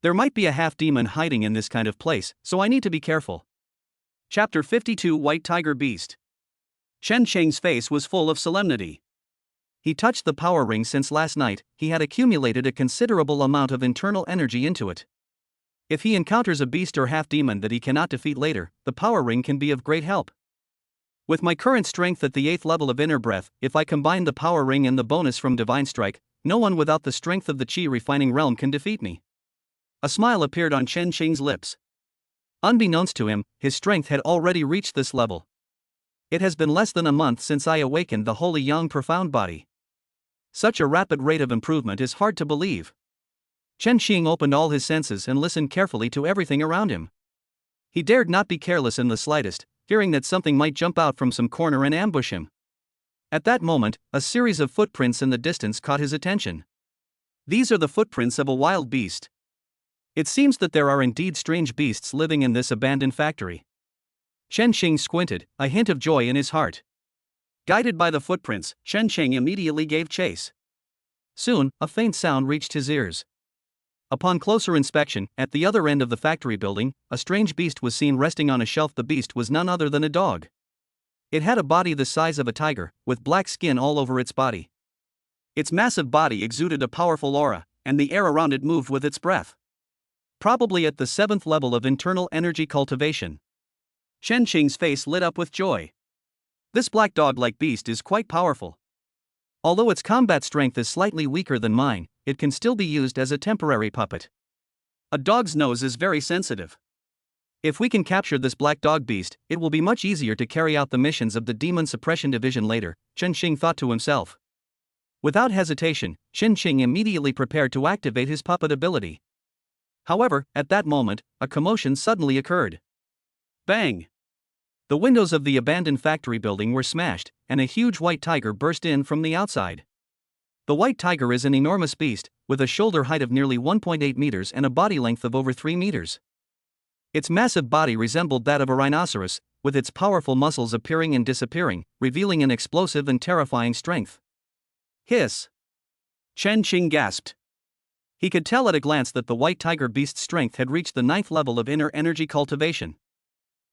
There might be a half-demon hiding in this kind of place, so I need to be careful. Chapter 52 White Tiger Beast. Chen Qing's face was full of solemnity. He touched the power ring since last night. He had accumulated a considerable amount of internal energy into it. If he encounters a beast or half-demon that he cannot defeat later, the power ring can be of great help. With my current strength at the 8th level of inner breath, if I combine the power ring and the bonus from Divine Strike, no one without the strength of the Qi refining realm can defeat me. A smile appeared on Chen Qing's lips. Unbeknownst to him, his strength had already reached this level. It has been less than a month since I awakened the Holy Yang Profound Body. Such a rapid rate of improvement is hard to believe. Chen Qing opened all his senses and listened carefully to everything around him. He dared not be careless in the slightest, fearing that something might jump out from some corner and ambush him. At that moment, a series of footprints in the distance caught his attention. These are the footprints of a wild beast. It seems that there are indeed strange beasts living in this abandoned factory. Chen Qing squinted, a hint of joy in his heart. Guided by the footprints, Chen Qing immediately gave chase. Soon, a faint sound reached his ears. Upon closer inspection, at the other end of the factory building, a strange beast was seen resting on a shelf. The beast was none other than a dog. It had a body the size of a tiger, with black skin all over its body. Its massive body exuded a powerful aura, and the air around it moved with its breath. Probably at the 7th level of internal energy cultivation. Chen Qing's face lit up with joy. This black dog-like beast is quite powerful. Although its combat strength is slightly weaker than mine, it can still be used as a temporary puppet. A dog's nose is very sensitive. If we can capture this black dog beast, it will be much easier to carry out the missions of the Demon Suppression Division later, Chen Qing thought to himself. Without hesitation, Chen Qing immediately prepared to activate his puppet ability. However, at that moment, a commotion suddenly occurred. Bang! The windows of the abandoned factory building were smashed, and a huge white tiger burst in from the outside. The white tiger is an enormous beast, with a shoulder height of nearly 1.8 meters and a body length of over 3 meters. Its massive body resembled that of a rhinoceros, with its powerful muscles appearing and disappearing, revealing an explosive and terrifying strength. Hiss! Chen Qing gasped. He could tell at a glance that the white tiger beast's strength had reached the 9th level of inner energy cultivation.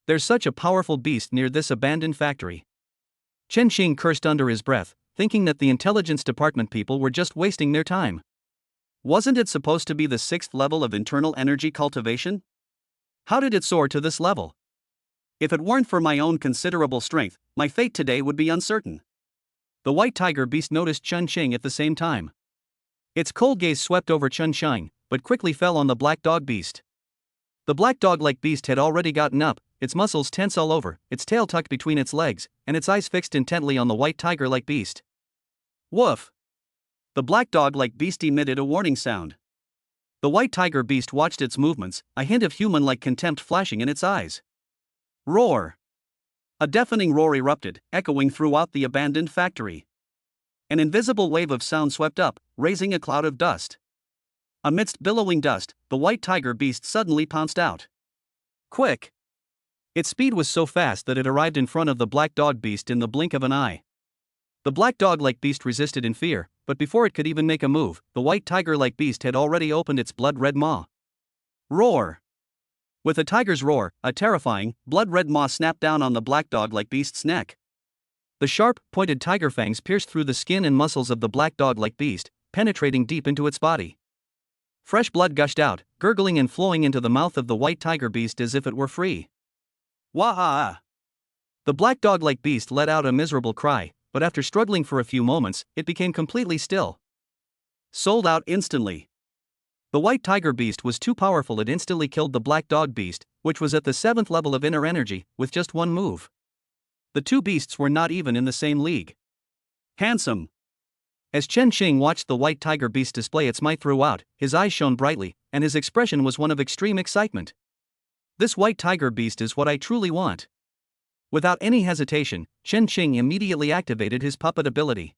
There's such a powerful beast near this abandoned factory. Chen Qing cursed under his breath, thinking that the intelligence department people were just wasting their time. Wasn't it supposed to be the 6th level of internal energy cultivation? How did it soar to this level? If it weren't for my own considerable strength, my fate today would be uncertain. The white tiger beast noticed Chen Qing at the same time. Its cold gaze swept over Chen Qing, but quickly fell on the black dog beast. The black dog-like beast had already gotten up, its muscles tense all over, its tail tucked between its legs, and its eyes fixed intently on the white tiger-like beast. Woof! The black dog-like beast emitted a warning sound. The white tiger beast watched its movements, a hint of human-like contempt flashing in its eyes. Roar! A deafening roar erupted, echoing throughout the abandoned factory. An invisible wave of sound swept up, raising a cloud of dust. Amidst billowing dust, the white tiger beast suddenly pounced out. Quick! Its speed was so fast that it arrived in front of the black dog beast in the blink of an eye. The black dog-like beast resisted in fear, but before it could even make a move, the white tiger-like beast had already opened its blood-red maw. Roar! With a tiger's roar, a terrifying, blood-red maw snapped down on the black dog-like beast's neck. The sharp, pointed tiger fangs pierced through the skin and muscles of the black dog-like beast, penetrating deep into its body. Fresh blood gushed out, gurgling and flowing into the mouth of the white tiger beast as if it were free. Wah-ah! The black dog-like beast let out a miserable cry, but after struggling for a few moments, it became completely still. Sold out instantly. The white tiger beast was too powerful. It instantly killed the black dog beast, which was at the 7th level of inner energy, with just one move. The two beasts were not even in the same league. Handsome! As Chen Qing watched the white tiger beast display its might throughout, his eyes shone brightly, and his expression was one of extreme excitement. This white tiger beast is what I truly want. Without any hesitation, Chen Qing immediately activated his puppet ability.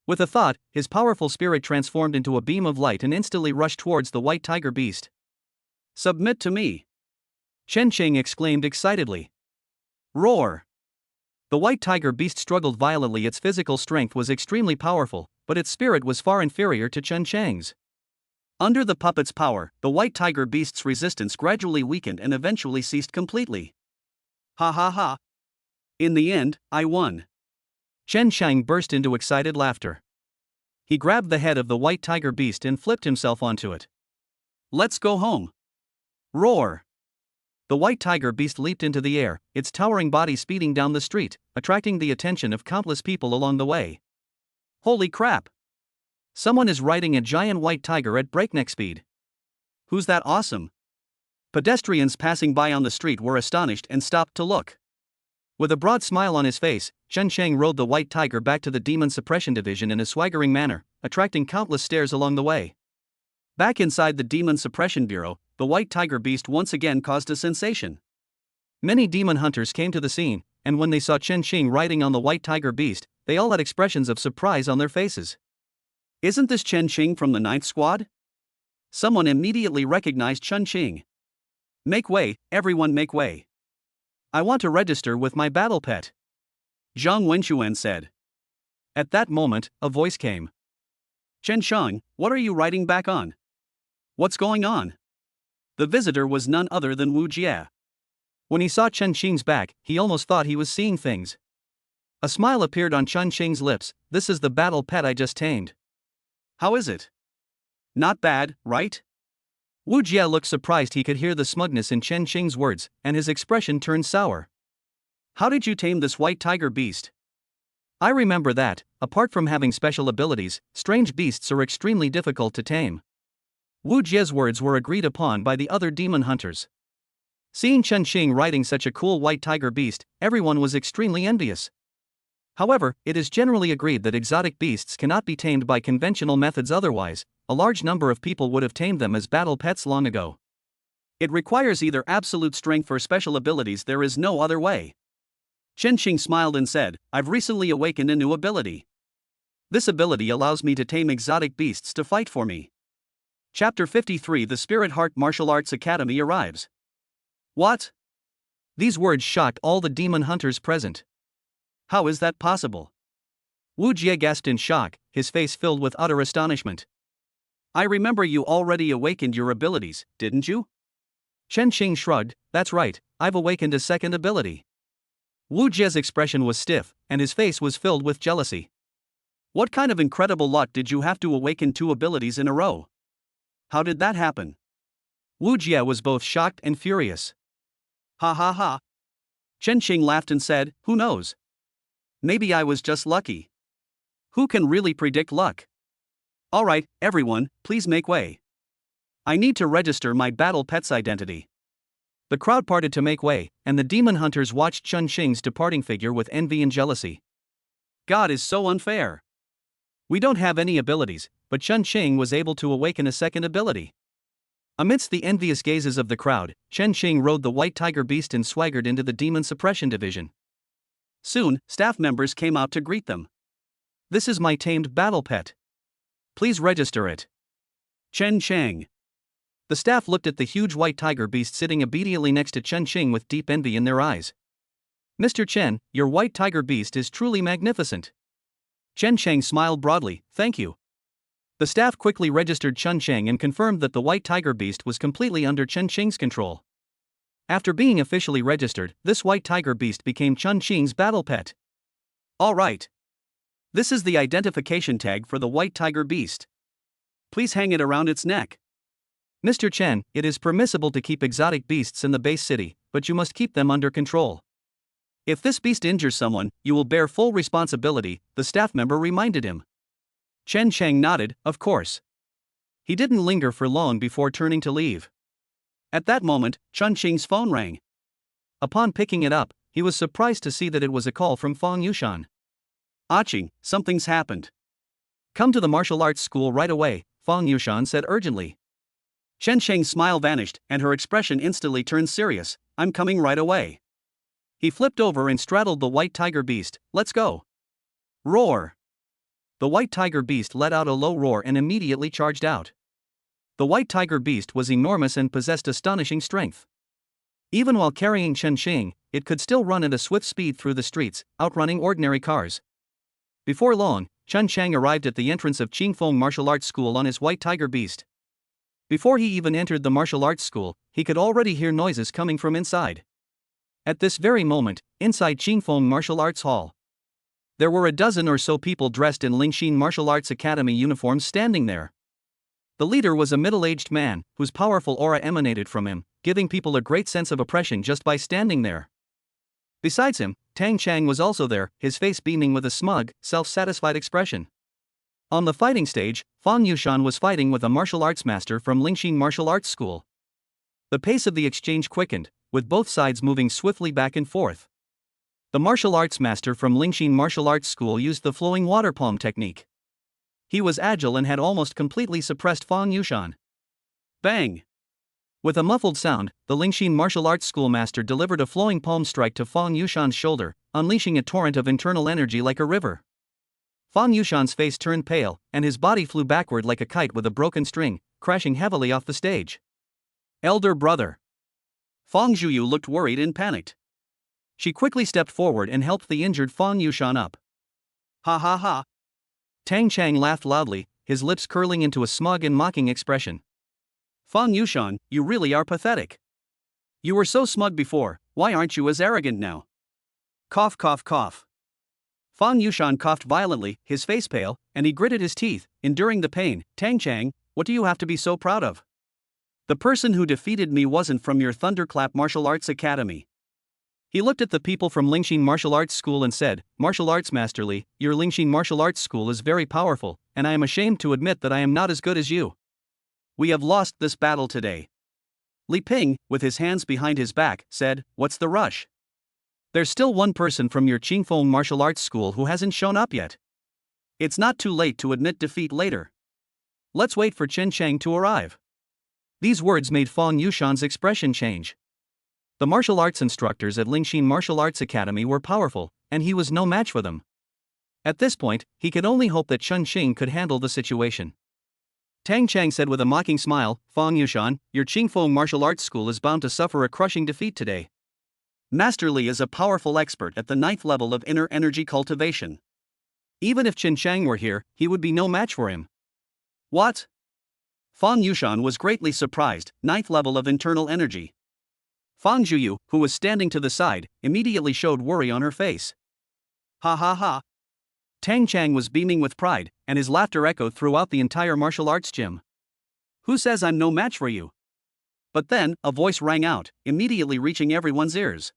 With a thought, his powerful spirit transformed into a beam of light and instantly rushed towards the white tiger beast. Submit to me! Chen Qing exclaimed excitedly. Roar! The white tiger beast struggled violently. Its physical strength was extremely powerful, but its spirit was far inferior to Chen Qing's. Under the puppet's power, the white tiger beast's resistance gradually weakened and eventually ceased completely. Ha ha ha! In the end, I won. Chen Qing burst into excited laughter. He grabbed the head of the white tiger beast and flipped himself onto it. Let's go home! Roar! The white tiger beast leaped into the air, its towering body speeding down the street, attracting the attention of countless people along the way. Holy crap! Someone is riding a giant white tiger at breakneck speed. Who's that awesome? Pedestrians passing by on the street were astonished and stopped to look. With a broad smile on his face, Chen Qing rode the white tiger back to the Demon Suppression Division in a swaggering manner, attracting countless stares along the way. Back inside the Demon Suppression Bureau, the white tiger beast once again caused a sensation. Many demon hunters came to the scene, and when they saw Chen Qing riding on the white tiger beast, they all had expressions of surprise on their faces. Isn't this Chen Qing from the 9th Squad? Someone immediately recognized Chen Qing. Make way, everyone make way. I want to register with my battle pet. Zhang Wenxuan said. At that moment, a voice came. Chen Sheng, what are you writing back on? What's going on? The visitor was none other than Wu Jie. When he saw Chen Xing's back, he almost thought he was seeing things. A smile appeared on Chen Xing's lips. This is the battle pet I just tamed. How is it? Not bad, right? Wu Jie looked surprised. He could hear the smugness in Chen Xing's words, and his expression turned sour. How did you tame this white tiger beast? I remember that, apart from having special abilities, strange beasts are extremely difficult to tame. Wu Jie's words were agreed upon by the other demon hunters. Seeing Chen Xing riding such a cool white tiger beast, everyone was extremely envious. However, it is generally agreed that exotic beasts cannot be tamed by conventional methods, otherwise, a large number of people would have tamed them as battle pets long ago. It requires either absolute strength or special abilities, there is no other way. Chen Xing smiled and said, I've recently awakened a new ability. This ability allows me to tame exotic beasts to fight for me. Chapter 53 The Spirit Heart Martial Arts Academy arrives. What? These words shocked all the demon hunters present. How is that possible? Wu Jie gasped in shock, his face filled with utter astonishment. I remember you already awakened your abilities, didn't you? Chen Xing shrugged, that's right, I've awakened a second ability. Wu Jie's expression was stiff, and his face was filled with jealousy. What kind of incredible luck did you have to awaken 2 abilities in a row? How did that happen? Wu Jie was both shocked and furious. Ha ha ha. Chen Xing laughed and said, who knows? Maybe I was just lucky. Who can really predict luck? Alright, everyone, please make way. I need to register my battle pet's identity. The crowd parted to make way, and the demon hunters watched Chen Xing's departing figure with envy and jealousy. God is so unfair. We don't have any abilities, but Chen Xing was able to awaken a second ability. Amidst the envious gazes of the crowd, Chen Xing rode the white tiger beast and swaggered into the demon suppression division. Soon, staff members came out to greet them. This is my tamed battle pet. Please register it. Chen Cheng. The staff looked at the huge white tiger beast sitting obediently next to Chen Xing with deep envy in their eyes. Mr. Chen, your white tiger beast is truly magnificent. Chen Cheng smiled broadly, thank you. The staff quickly registered Chen Cheng and confirmed that the white tiger beast was completely under Chen Xing's control. After being officially registered, this white tiger beast became Chen Xing's battle pet. All right. This is the identification tag for the white tiger beast. Please hang it around its neck. Mr. Chen, it is permissible to keep exotic beasts in the base city, but you must keep them under control. If this beast injures someone, you will bear full responsibility, the staff member reminded him. Chen Cheng nodded, of course. He didn't linger for long before turning to leave. At that moment, Chen Xing's phone rang. Upon picking it up, he was surprised to see that it was a call from Fang Yushan. Aching, something's happened. Come to the martial arts school right away, Fang Yushan said urgently. Chen Xing's smile vanished, and her expression instantly turned serious. I'm coming right away. He flipped over and straddled the white tiger beast. Let's go. Roar. The white tiger beast let out a low roar and immediately charged out. The white tiger beast was enormous and possessed astonishing strength. Even while carrying Chen Xing, it could still run at a swift speed through the streets, outrunning ordinary cars. Before long, Chen Cheng arrived at the entrance of Qingfeng Martial Arts School on his white tiger beast. Before he even entered the martial arts school, he could already hear noises coming from inside. At this very moment, inside Qingfeng Martial Arts Hall, there were a dozen or so people dressed in Lingxin Martial Arts Academy uniforms standing there. The leader was a middle-aged man, whose powerful aura emanated from him, giving people a great sense of oppression just by standing there. Besides him, Tang Chang was also there, his face beaming with a smug, self-satisfied expression. On the fighting stage, Fang Yushan was fighting with a martial arts master from Lingxin Martial Arts School. The pace of the exchange quickened, with both sides moving swiftly back and forth. The martial arts master from Lingxin Martial Arts School used the flowing water palm technique. He was agile and had almost completely suppressed Fang Yushan. Bang! With a muffled sound, the Lingxin Martial Arts School master delivered a flowing palm strike to Fang Yushan's shoulder, unleashing a torrent of internal energy like a river. Fang Yushan's face turned pale, and his body flew backward like a kite with a broken string, crashing heavily off the stage. Elder brother. Fang Zhuyu looked worried and panicked. She quickly stepped forward and helped the injured Fang Yushan up. Ha ha ha. Tang Chang laughed loudly, his lips curling into a smug and mocking expression. Fang Yushan, you really are pathetic. You were so smug before, why aren't you as arrogant now? Cough cough cough. Fang Yushan coughed violently, his face pale, and he gritted his teeth, enduring the pain. Tang Chang, what do you have to be so proud of? The person who defeated me wasn't from your Thunderclap Martial Arts Academy. He looked at the people from Lingxin Martial Arts School and said, Martial Arts Master Li, your Lingxin Martial Arts School is very powerful, and I am ashamed to admit that I am not as good as you. We have lost this battle today. Li Ping, with his hands behind his back, said, what's the rush? There's still one person from your Qingfeng Martial Arts School who hasn't shown up yet. It's not too late to admit defeat later. Let's wait for Chen Chang to arrive. These words made Fang Yushan's expression change. The martial arts instructors at Lingxin Martial Arts Academy were powerful, and he was no match for them. At this point, he could only hope that Chen Xing could handle the situation. Tang Chang said with a mocking smile, Fang Yushan, your Qingfeng Martial Arts School is bound to suffer a crushing defeat today. Master Li is a powerful expert at the 9th level of inner energy cultivation. Even if Chen Chang were here, he would be no match for him. What? Fang Yushan was greatly surprised, 9th level of internal energy. Fang Zhuyu, who was standing to the side, immediately showed worry on her face. Ha ha ha. Tang Chang was beaming with pride, and his laughter echoed throughout the entire martial arts gym. Who says I'm no match for you? But then, a voice rang out, immediately reaching everyone's ears.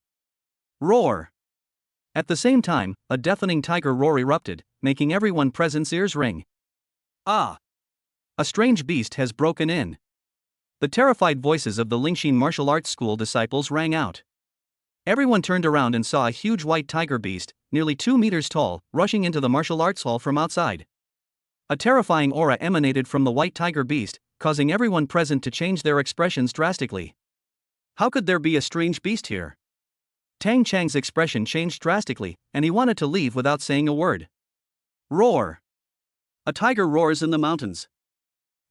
Roar! At the same time, a deafening tiger roar erupted, making everyone present's ears ring. Ah! A strange beast has broken in. The terrified voices of the Lingxin Martial Arts School disciples rang out. Everyone turned around and saw a huge white tiger beast, nearly 2 meters tall, rushing into the martial arts hall from outside. A terrifying aura emanated from the white tiger beast, causing everyone present to change their expressions drastically. How could there be a strange beast here? Tang Chang's expression changed drastically, and he wanted to leave without saying a word. Roar! A tiger roars in the mountains.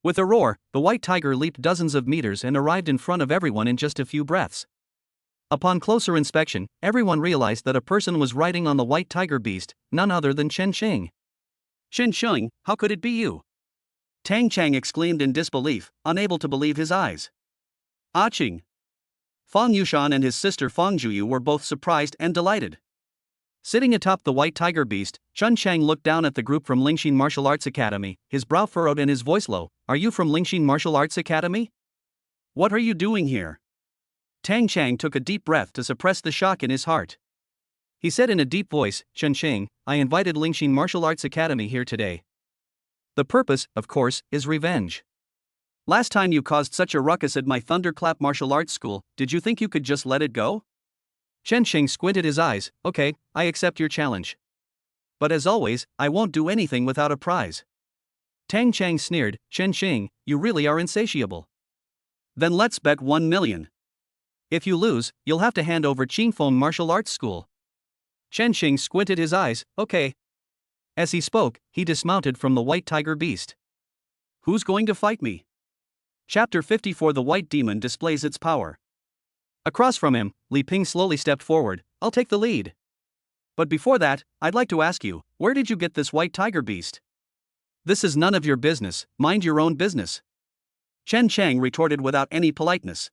With a roar, the white tiger leaped dozens of meters and arrived in front of everyone in just a few breaths. Upon closer inspection, everyone realized that a person was riding on the white tiger beast, none other than Chen Xing. Chen Xing, how could it be you? Tang Chang exclaimed in disbelief, unable to believe his eyes. Aching! Fang Yushan and his sister Fang Zhuyu were both surprised and delighted. Sitting atop the white tiger beast, Chen Chang looked down at the group from Lingxin Martial Arts Academy, his brow furrowed and his voice low. Are you from Lingxin Martial Arts Academy? What are you doing here? Tang Chang took a deep breath to suppress the shock in his heart. He said in a deep voice, Chen Xing, I invited Lingxin Martial Arts Academy here today. The purpose, of course, is revenge. Last time you caused such a ruckus at my Thunderclap Martial Arts School, did you think you could just let it go? Chen Xing squinted his eyes, okay, I accept your challenge. But as always, I won't do anything without a prize. Tang Chang sneered, Chen Xing, you really are insatiable. Then let's bet 1 million. If you lose, you'll have to hand over Qingfeng Martial Arts School. Chen Xing squinted his eyes, okay. As he spoke, he dismounted from the white tiger beast. Who's going to fight me? Chapter 54 The White Demon displays its power. Across from him, Li Ping slowly stepped forward, I'll take the lead. But before that, I'd like to ask you, where did you get this white tiger beast? This is none of your business, mind your own business. Chen Chang retorted without any politeness.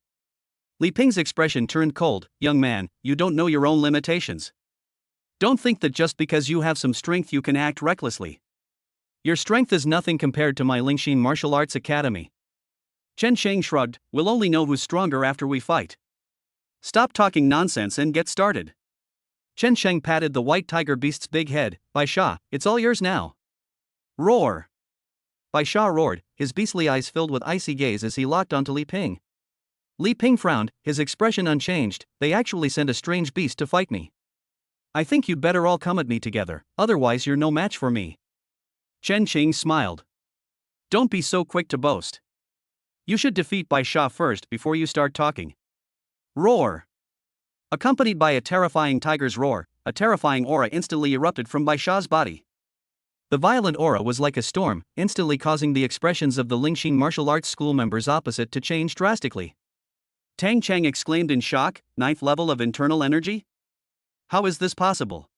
Li Ping's expression turned cold, young man, you don't know your own limitations. Don't think that just because you have some strength you can act recklessly. Your strength is nothing compared to my Lingxin Martial Arts Academy. Chen Chang shrugged, we'll only know who's stronger after we fight. Stop talking nonsense and get started. Chen Chang patted the white tiger beast's big head, Bai Sha, it's all yours now. Roar! Bai Sha roared, his beastly eyes filled with icy gaze as he locked onto Li Ping. Li Ping frowned, his expression unchanged, they actually sent a strange beast to fight me. I think you'd better all come at me together, otherwise you're no match for me. Chen Qing smiled. Don't be so quick to boast. You should defeat Bai Sha first before you start talking. Roar! Accompanied by a terrifying tiger's roar, a terrifying aura instantly erupted from Bai Sha's body. The violent aura was like a storm, instantly causing the expressions of the Lingxin Martial Arts School members opposite to change drastically. Tang Chang exclaimed in shock, 9th level of internal energy? How is this possible?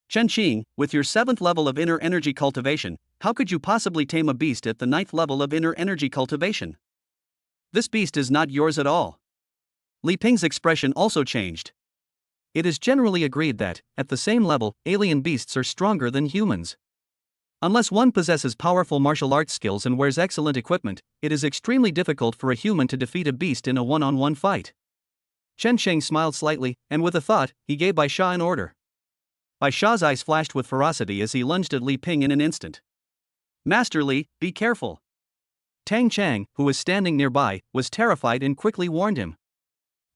Chen Qing, with your 7th level of inner energy cultivation, how could you possibly tame a beast at the 9th level of inner energy cultivation? This beast is not yours at all. Li Ping's expression also changed. It is generally agreed that, at the same level, alien beasts are stronger than humans. Unless one possesses powerful martial arts skills and wears excellent equipment, it is extremely difficult for a human to defeat a beast in a one-on-one fight. Chen Sheng smiled slightly, and with a thought, he gave Bai Sha an order. Bai Sha's eyes flashed with ferocity as he lunged at Li Ping in an instant. Master Li, be careful. Tang Chang, who was standing nearby, was terrified and quickly warned him.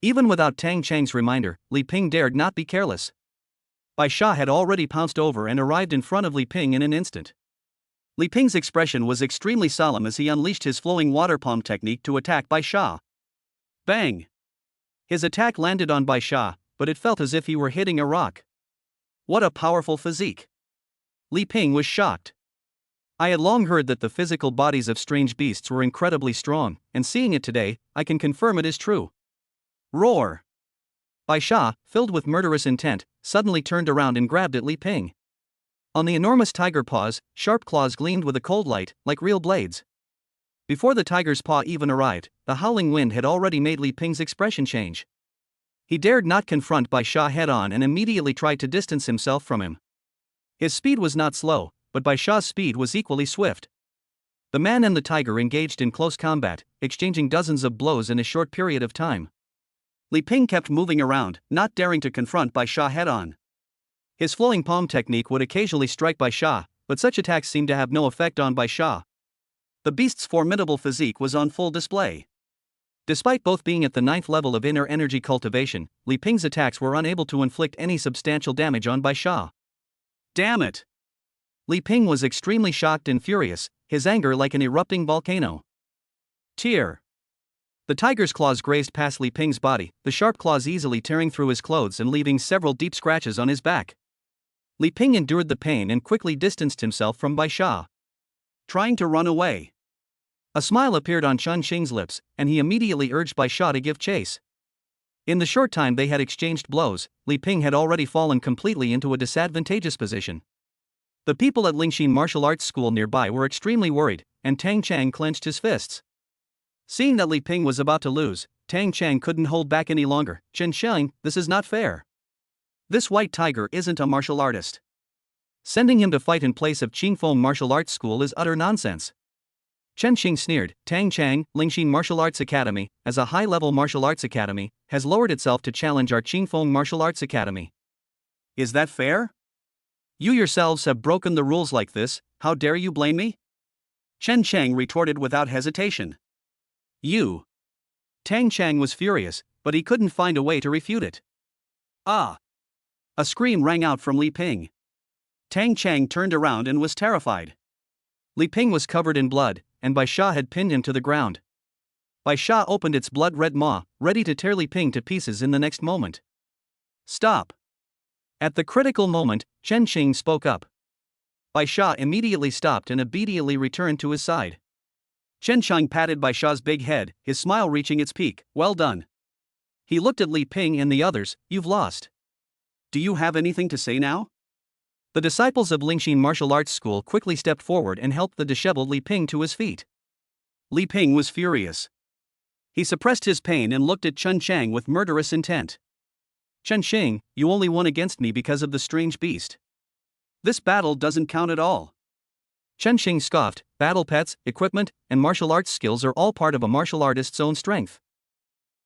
Even without Tang Chang's reminder, Li Ping dared not be careless. Bai Sha had already pounced over and arrived in front of Li Ping in an instant. Li Ping's expression was extremely solemn as he unleashed his flowing water palm technique to attack Bai Sha. Bang! His attack landed on Bai Sha, but it felt as if he were hitting a rock. What a powerful physique! Li Ping was shocked. I had long heard that the physical bodies of strange beasts were incredibly strong, and seeing it today, I can confirm it is true. Roar! Bai Sha, filled with murderous intent, suddenly turned around and grabbed at Li Ping. On the enormous tiger paws, sharp claws gleamed with a cold light, like real blades. Before the tiger's paw even arrived, the howling wind had already made Li Ping's expression change. He dared not confront Bai Sha head-on and immediately tried to distance himself from him. His speed was not slow, but Bai Sha's speed was equally swift. The man and the tiger engaged in close combat, exchanging dozens of blows in a short period of time. Li Ping kept moving around, not daring to confront Bai Sha head-on. His flowing palm technique would occasionally strike Bai Sha, but such attacks seemed to have no effect on Bai Sha. The beast's formidable physique was on full display. Despite both being at the 9th level of inner energy cultivation, Li Ping's attacks were unable to inflict any substantial damage on Bai Sha. Damn it! Li Ping was extremely shocked and furious, his anger like an erupting volcano. Tear! The tiger's claws grazed past Li Ping's body, the sharp claws easily tearing through his clothes and leaving several deep scratches on his back. Li Ping endured the pain and quickly distanced himself from Bai Sha. Trying to run away. A smile appeared on Chen Xing's lips, and he immediately urged Bai Sha to give chase. In the short time they had exchanged blows, Li Ping had already fallen completely into a disadvantageous position. The people at Lingxin martial arts school nearby were extremely worried, and Tang Chang clenched his fists. Seeing that Li Ping was about to lose, Tang Chang couldn't hold back any longer. Chen Sheng, this is not fair. This white tiger isn't a martial artist. Sending him to fight in place of Qingfeng martial arts school is utter nonsense. Chen Xing sneered. Tang Chang, Lingxin Martial Arts Academy, as a high-level martial arts academy, has lowered itself to challenge our Qingfeng Martial Arts Academy. Is that fair? You yourselves have broken the rules like this, how dare you blame me? Chen Chang retorted without hesitation. You. Tang Chang was furious, but he couldn't find a way to refute it. Ah! A scream rang out from Li Ping. Tang Chang turned around and was terrified. Li Ping was covered in blood, and Bai Sha had pinned him to the ground. Bai Sha opened its blood-red maw, ready to tear Li Ping to pieces in the next moment. Stop! At the critical moment, Chen Xing spoke up. Bai Sha immediately stopped and obediently returned to his side. Chen Xing patted Bai Sha's big head, his smile reaching its peak. Well done. He looked at Li Ping and the others. You've lost. Do you have anything to say now? The disciples of Lingxin Martial Arts School quickly stepped forward and helped the disheveled Li Ping to his feet. Li Ping was furious. He suppressed his pain and looked at Chen Chang with murderous intent. Chen Xing, you only won against me because of the strange beast. This battle doesn't count at all. Chen Xing scoffed. Battle pets, equipment, and martial arts skills are all part of a martial artist's own strength.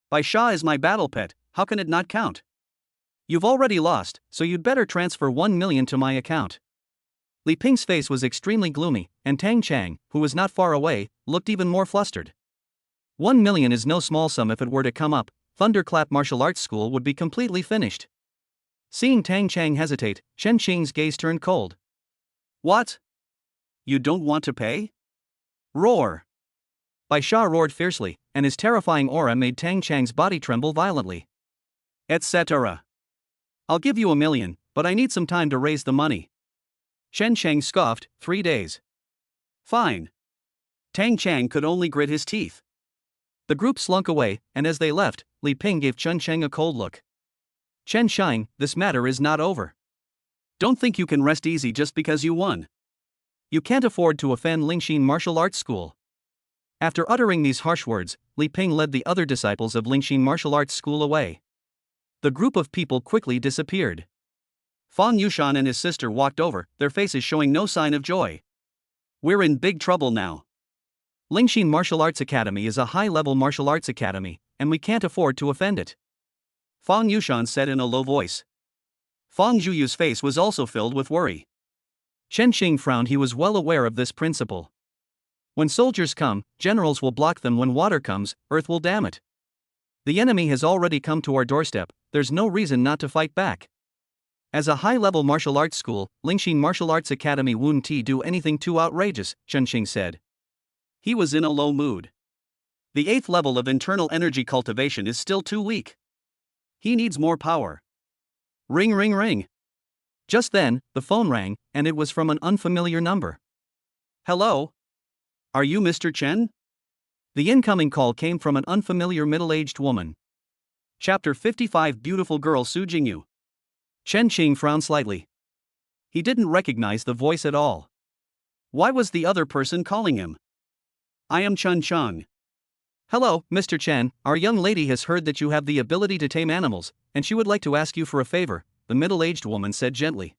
Bai Sha is my battle pet, how can it not count? You've already lost, so you'd better transfer 1 million to my account. Li Ping's face was extremely gloomy, and Tang Chang, who was not far away, looked even more flustered. 1 million is no small sum. If it were to come up, Thunderclap Martial Arts School would be completely finished. Seeing Tang Chang hesitate, Chen Xing's gaze turned cold. What? You don't want to pay? Roar! Bai Sha roared fiercely, and his terrifying aura made Tang Chang's body tremble violently. Etc. I'll give you 1 million, but I need some time to raise the money. Chen Chang scoffed. 3 days. Fine. Tang Chang could only grit his teeth. The group slunk away, and as they left, Li Ping gave Chen Chang a cold look. Chen Shang, this matter is not over. Don't think you can rest easy just because you won. You can't afford to offend Lingxin Martial Arts School. After uttering these harsh words, Li Ping led the other disciples of Lingxin Martial Arts School away. The group of people quickly disappeared. Fang Yushan and his sister walked over, their faces showing no sign of joy. We're in big trouble now. Lingxin Martial Arts Academy is a high-level martial arts academy, and we can't afford to offend it, Fang Yushan said in a low voice. Fang Zhuyu's face was also filled with worry. Chen Xing frowned. He was well aware of this principle. When soldiers come, generals will block them. When water comes, earth will dam it. The enemy has already come to our doorstep, there's no reason not to fight back. As a high-level martial arts school, Lingxin Martial Arts Academy wouldn't do anything too outrageous, Chen Xing said. He was in a low mood. The 8th level of internal energy cultivation is still too weak. He needs more power. Ring ring ring. Just then, the phone rang, and it was from an unfamiliar number. Hello? Are you Mr. Chen? The incoming call came from an unfamiliar middle-aged woman. Chapter 55 Beautiful Girl Su Jingyu. Chen Xing frowned slightly. He didn't recognize the voice at all. Why was the other person calling him? I am Chen Chang. Hello, Mr. Chen, our young lady has heard that you have the ability to tame animals, and she would like to ask you for a favor, the middle-aged woman said gently.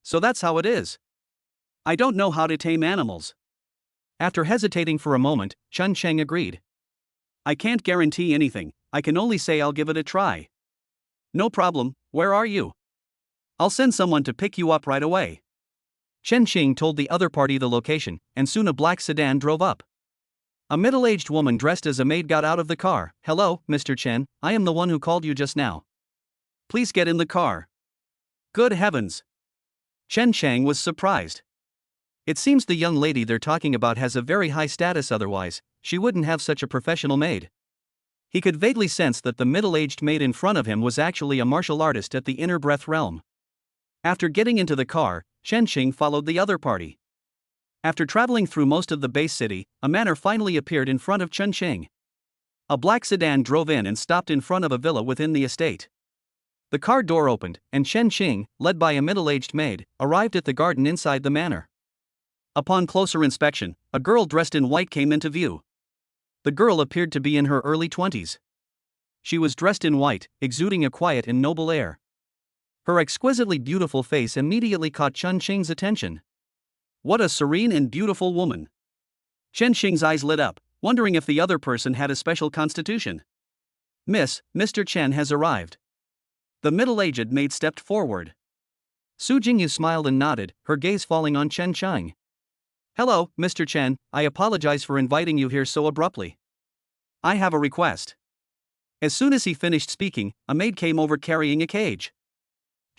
So that's how it is. I don't know how to tame animals. After hesitating for a moment, Chen Cheng agreed. I can't guarantee anything, I can only say I'll give it a try. No problem, where are you? I'll send someone to pick you up right away. Chen Xing told the other party the location, and soon a black sedan drove up. A middle-aged woman dressed as a maid got out of the car. Hello, Mr. Chen, I am the one who called you just now. Please get in the car. Good heavens. Chen Chang was surprised. It seems the young lady they're talking about has a very high status, otherwise, she wouldn't have such a professional maid. He could vaguely sense that the middle-aged maid in front of him was actually a martial artist at the inner breath realm. After getting into the car, Chen Xing followed the other party. After traveling through most of the base city, a manor finally appeared in front of Chen Xing. A black sedan drove in and stopped in front of a villa within the estate. The car door opened, and Chen Xing, led by a middle-aged maid, arrived at the garden inside the manor. Upon closer inspection, a girl dressed in white came into view. The girl appeared to be in her early 20s. She was dressed in white, exuding a quiet and noble air. Her exquisitely beautiful face immediately caught Chen Xing's attention. What a serene and beautiful woman. Chen Xing's eyes lit up, wondering if the other person had a special constitution. Miss, Mr. Chen has arrived. The middle-aged maid stepped forward. Su Jingyu smiled and nodded, her gaze falling on Chen Chang. Hello, Mr. Chen, I apologize for inviting you here so abruptly. I have a request. As soon as he finished speaking, a maid came over carrying a cage.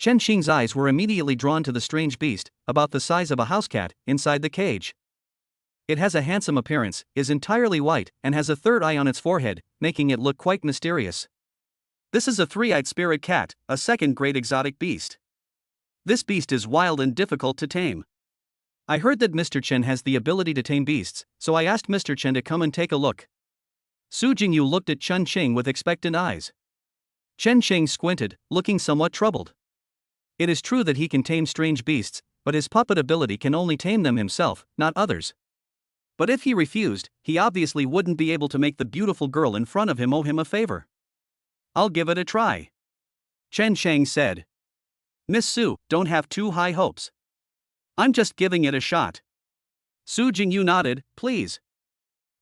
Chen Xing's eyes were immediately drawn to the strange beast, about the size of a house cat, inside the cage. It has a handsome appearance, is entirely white, and has a third eye on its forehead, making it look quite mysterious. This is a three-eyed spirit cat, a second-grade exotic beast. This beast is wild and difficult to tame. I heard that Mr. Chen has the ability to tame beasts, so I asked Mr. Chen to come and take a look. Su Jingyu looked at Chen Xing with expectant eyes. Chen Xing squinted, looking somewhat troubled. It is true that he can tame strange beasts, but his puppet ability can only tame them himself, not others. But if he refused, he obviously wouldn't be able to make the beautiful girl in front of him owe him a favor. I'll give it a try. Chen Shang said. Miss Su, don't have too high hopes. I'm just giving it a shot. Su Jingyu nodded, please.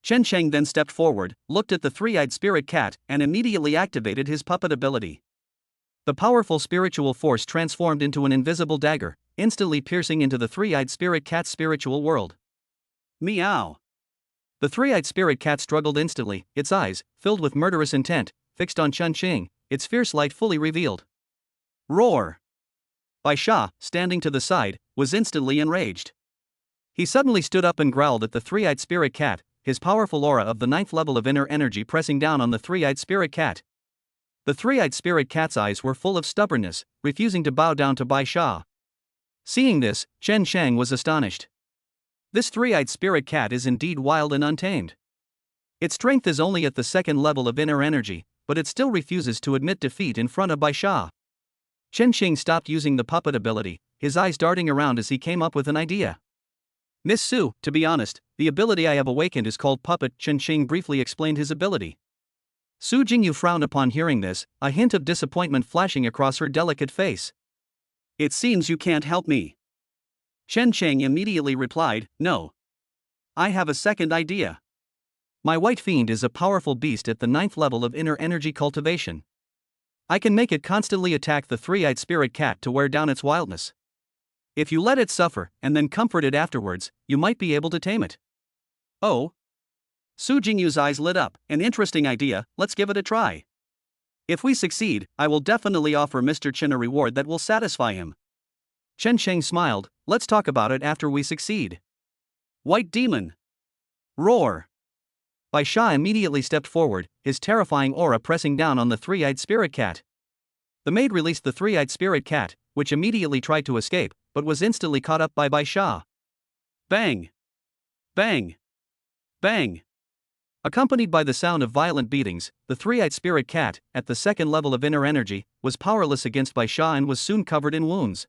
Chen Shang then stepped forward, looked at the three-eyed spirit cat, and immediately activated his puppet ability. The powerful spiritual force transformed into an invisible dagger, instantly piercing into the three-eyed spirit cat's spiritual world. Meow. The three-eyed spirit cat struggled instantly, its eyes, filled with murderous intent, fixed on Chen Xing, its fierce light fully revealed. Roar. Bai Sha, standing to the side, was instantly enraged. He suddenly stood up and growled at the three-eyed spirit cat, his powerful aura of the 9th level of inner energy pressing down on the three-eyed spirit cat. The three-eyed spirit cat's eyes were full of stubbornness, refusing to bow down to Bai Sha. Seeing this, Chen Shang was astonished. This three-eyed spirit cat is indeed wild and untamed. Its strength is only at the 2nd level of inner energy, but it still refuses to admit defeat in front of Bai Sha. Chen Xing stopped using the puppet ability, his eyes darting around as he came up with an idea. Miss Su, to be honest, the ability I have awakened is called puppet. Chen Xing briefly explained his ability. Su Jingyu frowned upon hearing this, a hint of disappointment flashing across her delicate face. It seems you can't help me. Chen Cheng immediately replied, no. I have a second idea. My white fiend is a powerful beast at the 9th level of inner energy cultivation. I can make it constantly attack the three-eyed spirit cat to wear down its wildness. If you let it suffer and then comfort it afterwards, you might be able to tame it. Oh? Su Jingyu's eyes lit up. An interesting idea, let's give it a try. If we succeed, I will definitely offer Mr. Chen a reward that will satisfy him. Chen Sheng smiled, let's talk about it after we succeed. White demon! Roar! Bai Sha immediately stepped forward, his terrifying aura pressing down on the three-eyed spirit cat. The maid released the three-eyed spirit cat, which immediately tried to escape, but was instantly caught up by Bai Sha. Bang! Bang! Bang! Accompanied by the sound of violent beatings, the three-eyed spirit cat, at the 2nd level of inner energy, was powerless against Bai Sha and was soon covered in wounds.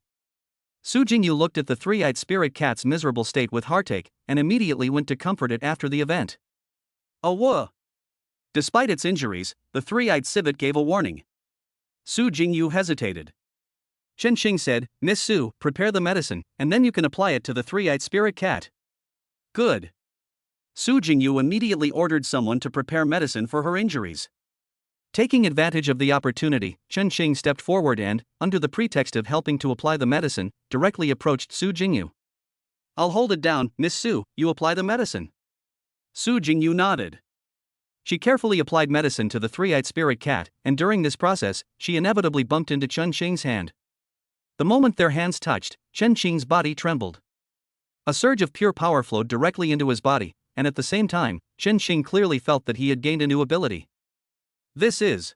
Su Jingyu looked at the three-eyed spirit cat's miserable state with heartache, and immediately went to comfort it after the event. Oh, despite its injuries, the three-eyed civet gave a warning. Su Jingyu hesitated. Chen Xing said, Miss Su, prepare the medicine, and then you can apply it to the three-eyed spirit cat. Good. Su Jingyu immediately ordered someone to prepare medicine for her injuries. Taking advantage of the opportunity, Chen Xing stepped forward and, under the pretext of helping to apply the medicine, directly approached Su Jingyu. I'll hold it down, Miss Su, you apply the medicine. Su Jingyu nodded. She carefully applied medicine to the three-eyed spirit cat, and during this process, she inevitably bumped into Chen Xing's hand. The moment their hands touched, Chen Xing's body trembled. A surge of pure power flowed directly into his body, and at the same time, Chen Xing clearly felt that he had gained a new ability. This is.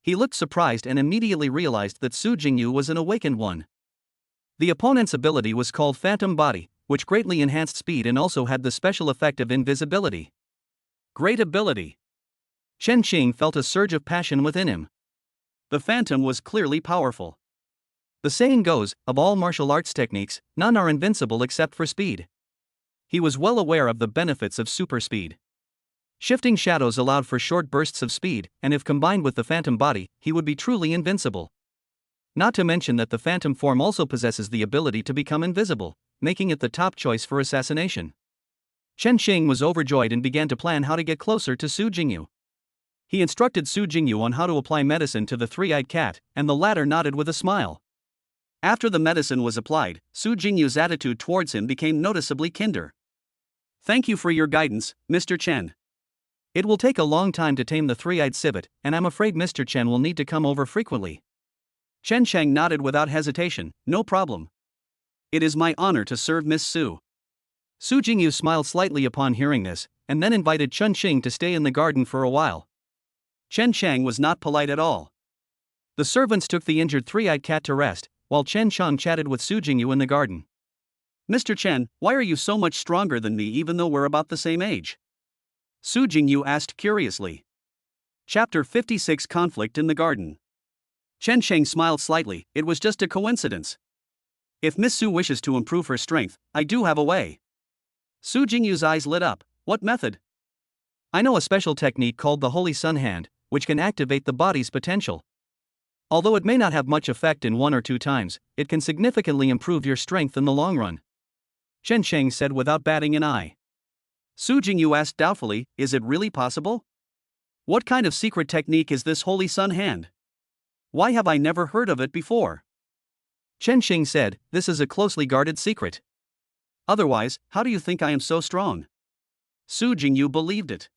He looked surprised and immediately realized that Su Jingyu was an awakened one. The opponent's ability was called Phantom Body, which greatly enhanced speed and also had the special effect of invisibility. Great ability. Chen Xing felt a surge of passion within him. The Phantom was clearly powerful. The saying goes, of all martial arts techniques, none are invincible except for speed. He was well aware of the benefits of super speed. Shifting shadows allowed for short bursts of speed, and if combined with the Phantom Body, he would be truly invincible. Not to mention that the Phantom form also possesses the ability to become invisible, making it the top choice for assassination. Chen Xing was overjoyed and began to plan how to get closer to Su Jingyu. He instructed Su Jingyu on how to apply medicine to the three-eyed cat, and the latter nodded with a smile. After the medicine was applied, Su Jingyu's attitude towards him became noticeably kinder. Thank you for your guidance, Mr. Chen. It will take a long time to tame the three-eyed civet, and I'm afraid Mr. Chen will need to come over frequently. Chen Cheng nodded without hesitation, no problem. It is my honor to serve Miss Su. Su Jingyu smiled slightly upon hearing this, and then invited Chen Xing to stay in the garden for a while. Chen Cheng was not polite at all. The servants took the injured three-eyed cat to rest, while Chen Shang chatted with Su Jingyu in the garden. Mr. Chen, why are you so much stronger than me even though we're about the same age? Su Jingyu asked curiously. Chapter 56 Conflict in the Garden. Chen Sheng smiled slightly, it was just a coincidence. If Miss Su wishes to improve her strength, I do have a way. Su Jingyu's eyes lit up. What method? I know a special technique called the Holy Sun Hand, which can activate the body's potential. Although it may not have much effect in 1 or 2 times, it can significantly improve your strength in the long run. Chen Sheng said without batting an eye. Su Jingyu asked doubtfully, is it really possible? What kind of secret technique is this Holy Sun Hand? Why have I never heard of it before? Chen Xing said, this is a closely guarded secret. Otherwise, how do you think I am so strong? Su Jingyu believed it.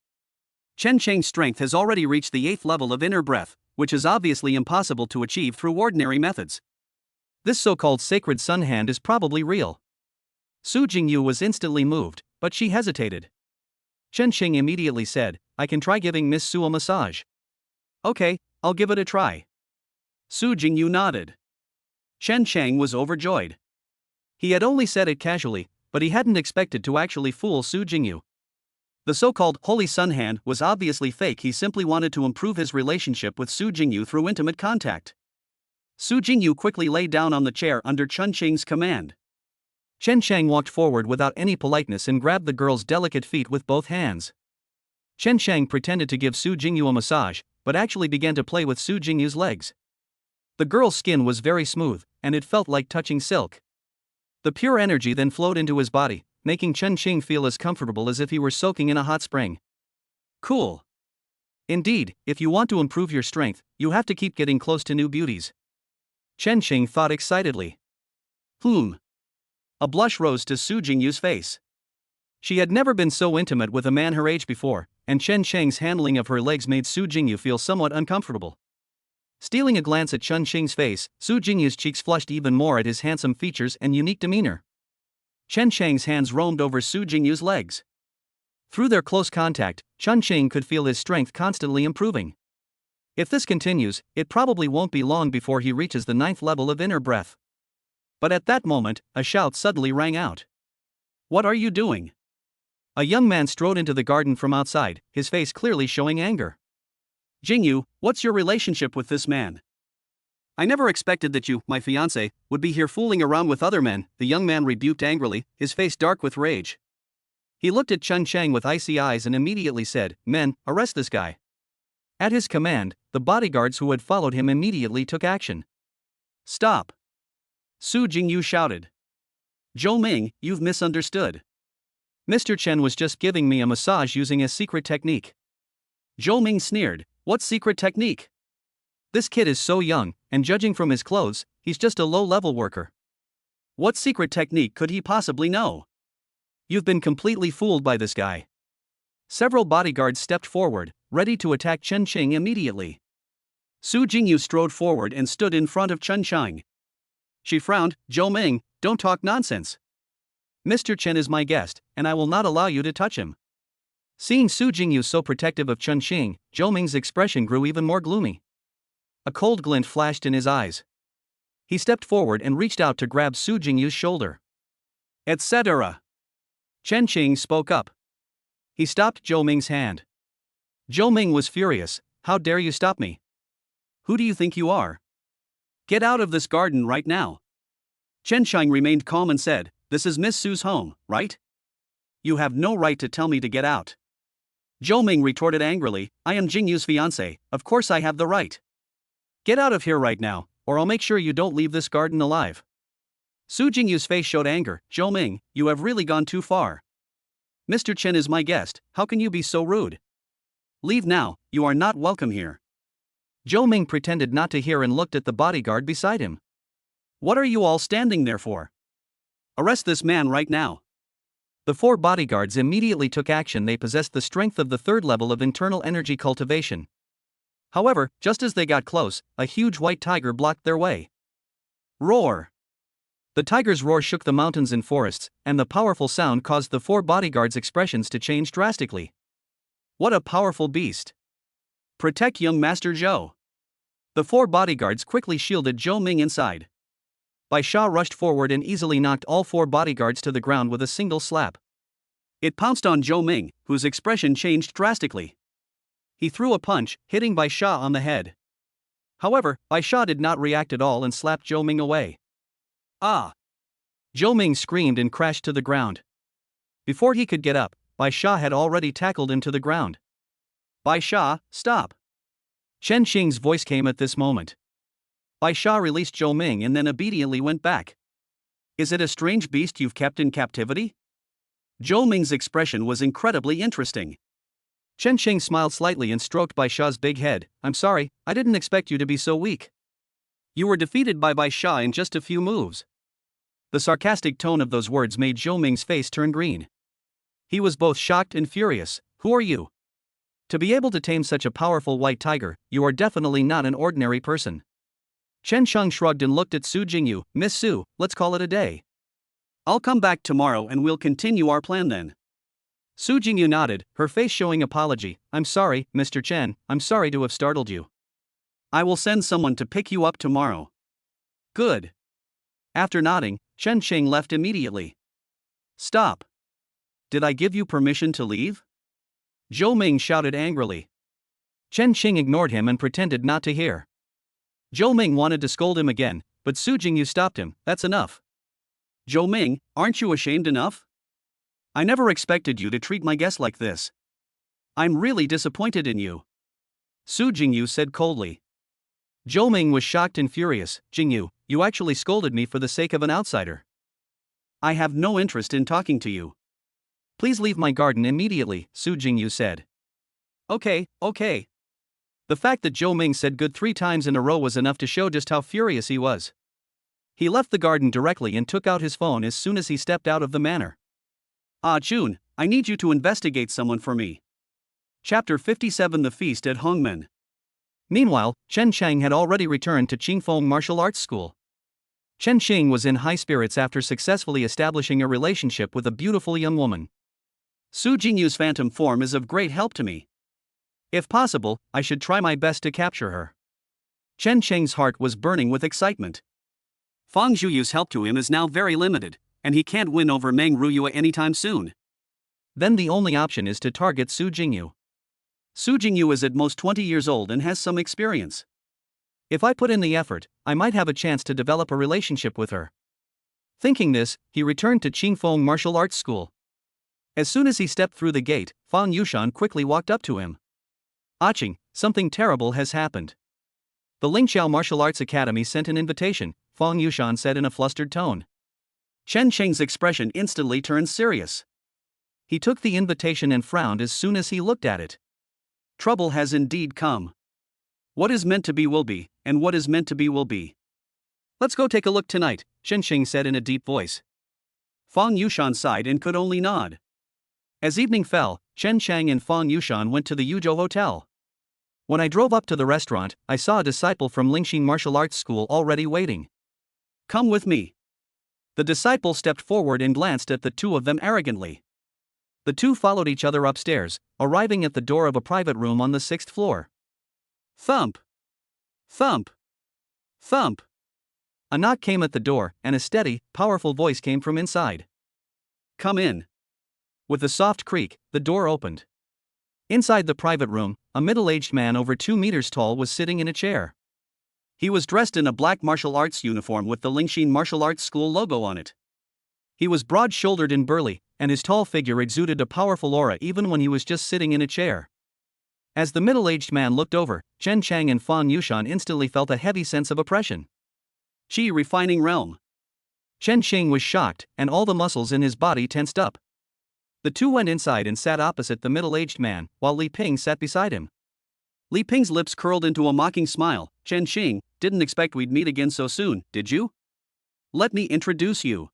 Chen Cheng's strength has already reached the 8th level of inner breath, which is obviously impossible to achieve through ordinary methods. This so-called sacred sun hand is probably real. Su Jingyu was instantly moved, but she hesitated. Chen Xing immediately said, I can try giving Miss Su a massage. Okay, I'll give it a try. Su Jingyu nodded. Chen Cheng was overjoyed. He had only said it casually, but he hadn't expected to actually fool Su Jingyu. The so-called Holy Sun Hand was obviously fake. He simply wanted to improve his relationship with Su Jingyu through intimate contact. Su Jingyu quickly lay down on the chair under Chen Qing's command. Chen Shang walked forward without any politeness and grabbed the girl's delicate feet with both hands. Chen Shang pretended to give Su Jingyu a massage, but actually began to play with Su Jingyu's legs. The girl's skin was very smooth, and it felt like touching silk. The pure energy then flowed into his body, making Chen Qing feel as comfortable as if he were soaking in a hot spring. Cool. Indeed, if you want to improve your strength, you have to keep getting close to new beauties. Chen Qing thought excitedly. A blush rose to Su Jingyu's face. She had never been so intimate with a man her age before, and Chen Qing's handling of her legs made Su Jingyu feel somewhat uncomfortable. Stealing a glance at Chen Qing's face, Su Jingyu's cheeks flushed even more at his handsome features and unique demeanor. Chen Shang's hands roamed over Su Jingyu's legs. Through their close contact, Chen Qing could feel his strength constantly improving. If this continues, it probably won't be long before he reaches the 9th level of inner breath. But at that moment, a shout suddenly rang out. What are you doing? A young man strode into the garden from outside, his face clearly showing anger. Jingyu, what's your relationship with this man? I never expected that you, my fiancé, would be here fooling around with other men, the young man rebuked angrily, his face dark with rage. He looked at Chen Shang with icy eyes and immediately said, Men, arrest this guy. At his command, the bodyguards who had followed him immediately took action. Stop! Su Jingyu shouted. Zhou Ming, you've misunderstood. Mr. Chen was just giving me a massage using a secret technique. Zhou Ming sneered, What secret technique? This kid is so young, and judging from his clothes, he's just a low-level worker. What secret technique could he possibly know? You've been completely fooled by this guy. Several bodyguards stepped forward, ready to attack Chen Qing immediately. Su Jingyu strode forward and stood in front of Chen Shang. She frowned, Zhou Ming, don't talk nonsense. Mr. Chen is my guest, and I will not allow you to touch him. Seeing Su Jingyu so protective of Chen Qing, Zhou Ming's expression grew even more gloomy. A cold glint flashed in his eyes. He stepped forward and reached out to grab Su Jingyu's shoulder. Etc. Chen Qing spoke up. He stopped Zhou Ming's hand. Zhou Ming was furious, How dare you stop me? Who do you think you are? Get out of this garden right now. Chen Shang remained calm and said, This is Miss Su's home, right? You have no right to tell me to get out. Zhou Ming retorted angrily, I am Jingyu's fiancé, of course I have the right. Get out of here right now, or I'll make sure you don't leave this garden alive. Su Jingyu's face showed anger, Zhou Ming, you have really gone too far. Mr. Chen is my guest, how can you be so rude? Leave now, you are not welcome here. Zhou Ming pretended not to hear and looked at the bodyguard beside him. What are you all standing there for? Arrest this man right now. The 4 bodyguards immediately took action. They possessed the strength of the 3rd level of internal energy cultivation. However, just as they got close, a huge white tiger blocked their way. Roar! The tiger's roar shook the mountains and forests, and the powerful sound caused the 4 bodyguards' expressions to change drastically. What a powerful beast! Protect young Master Zhou. The 4 bodyguards quickly shielded Zhou Ming inside. Bai Sha rushed forward and easily knocked all 4 bodyguards to the ground with a single slap. It pounced on Zhou Ming, whose expression changed drastically. He threw a punch, hitting Bai Sha on the head. However, Bai Sha did not react at all and slapped Zhou Ming away. Ah! Zhou Ming screamed and crashed to the ground. Before he could get up, Bai Sha had already tackled him to the ground. Bai Sha, stop! Chen Qing's voice came at this moment. Bai Sha released Zhou Ming and then obediently went back. Is it a strange beast you've kept in captivity? Zhou Ming's expression was incredibly interesting. Chen Qing smiled slightly and stroked Bai Sha's big head. I'm sorry, I didn't expect you to be so weak. You were defeated by Bai Sha in just a few moves. The sarcastic tone of those words made Zhou Ming's face turn green. He was both shocked and furious. Who are you? To be able to tame such a powerful white tiger, you are definitely not an ordinary person. Chen Shang shrugged and looked at Su Jingyu. Miss Su, let's call it a day. I'll come back tomorrow and we'll continue our plan then. Su Jingyu nodded, her face showing apology. I'm sorry, Mr. Chen, I'm sorry to have startled you. I will send someone to pick you up tomorrow. Good. After nodding, Chen Qing left immediately. Stop. Did I give you permission to leave? Zhou Ming shouted angrily. Chen Qing ignored him and pretended not to hear. Zhou Ming wanted to scold him again, but Su Jingyu stopped him. That's enough. Zhou Ming, aren't you ashamed enough? I never expected you to treat my guest like this. I'm really disappointed in you. Su Jingyu said coldly. Zhou Ming was shocked and furious. Jingyu, you actually scolded me for the sake of an outsider. I have no interest in talking to you. Please leave my garden immediately, Su Jingyu said. Okay. The fact that Zhou Ming said good 3 times in a row was enough to show just how furious he was. He left the garden directly and took out his phone as soon as he stepped out of the manor. Jun, I need you to investigate someone for me. Chapter 57 The Feast at Hongmen. Meanwhile, Chen Chang had already returned to Qingfeng Martial Arts School. Chen Xing was in high spirits after successfully establishing a relationship with a beautiful young woman. Su Jingyu's phantom form is of great help to me. If possible, I should try my best to capture her. Chen Cheng's heart was burning with excitement. Fang Zhuyu's help to him is now very limited, and he can't win over Meng Ruyue anytime soon. Then the only option is to target Su Jingyu. Su Jingyu is at most 20 years old and has some experience. If I put in the effort, I might have a chance to develop a relationship with her. Thinking this, he returned to Qingfeng Martial Arts School. As soon as he stepped through the gate, Fang Yushan quickly walked up to him. Aching, something terrible has happened. The Lingqiao Martial Arts Academy sent an invitation, Fang Yushan said in a flustered tone. Chen Cheng's expression instantly turned serious. He took the invitation and frowned as soon as he looked at it. Trouble has indeed come. What is meant to be will be, and what is meant to be will be. Let's go take a look tonight, Chen Xing said in a deep voice. Fang Yushan sighed and could only nod. As evening fell, Chen Chang and Fang Yushan went to the Yuzhou Hotel. When I drove up to the restaurant, I saw a disciple from Lingxin Martial Arts School already waiting. Come with me. The disciple stepped forward and glanced at the two of them arrogantly. The two followed each other upstairs, arriving at the door of a private room on the 6th floor. Thump! Thump! Thump! A knock came at the door, and a steady, powerful voice came from inside. Come in. With a soft creak, the door opened. Inside the private room, a middle-aged man over 2 meters tall was sitting in a chair. He was dressed in a black martial arts uniform with the Lingxin Martial Arts School logo on it. He was broad-shouldered and burly, and his tall figure exuded a powerful aura even when he was just sitting in a chair. As the middle-aged man looked over, Chen Chang and Fang Yushan instantly felt a heavy sense of oppression. Qi refining realm. Chen Xing was shocked, and all the muscles in his body tensed up. The two went inside and sat opposite the middle-aged man, while Li Ping sat beside him. Li Ping's lips curled into a mocking smile. Chen Xing, didn't expect we'd meet again so soon, did you? Let me introduce you.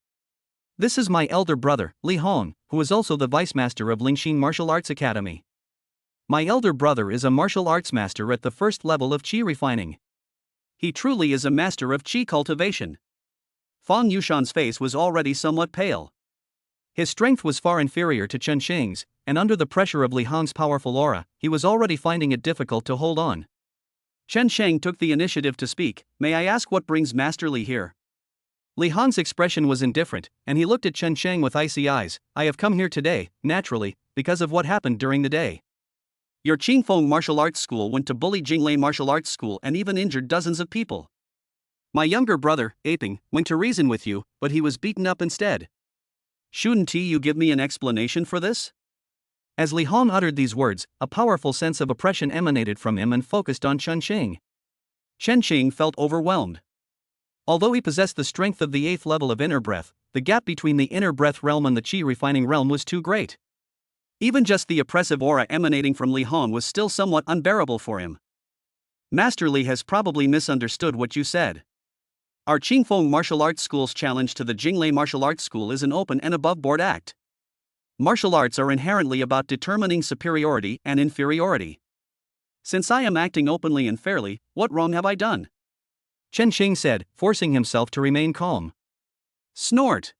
This is my elder brother, Li Hong, who is also the vice master of Lingxin Martial Arts Academy. My elder brother is a martial arts master at the first level of Qi refining. He truly is a master of Qi cultivation. Fang Yushan's face was already somewhat pale. His strength was far inferior to Chen Xing's, and under the pressure of Li Hong's powerful aura, he was already finding it difficult to hold on. Chen Sheng took the initiative to speak. May I ask what brings Master Li here? Li Hong's expression was indifferent, and he looked at Chen Sheng with icy eyes. I have come here today, naturally, because of what happened during the day. Your Qingfeng Martial Arts School went to bully Jinglei Martial Arts School and even injured dozens of people. My younger brother, Aping, went to reason with you, but he was beaten up instead. Shouldn't you give me an explanation for this? As Li Hong uttered these words, a powerful sense of oppression emanated from him and focused on Chen Xing. Chen Xing felt overwhelmed. Although he possessed the strength of the 8th level of inner breath, the gap between the inner breath realm and the Qi refining realm was too great. Even just the oppressive aura emanating from Li Hong was still somewhat unbearable for him. Master Li has probably misunderstood what you said. Our Qingfeng Martial Arts School's challenge to the Jinglei Martial Arts School is an open and above-board act. Martial arts are inherently about determining superiority and inferiority. Since I am acting openly and fairly, what wrong have I done? Chen Xing said, forcing himself to remain calm. Snort!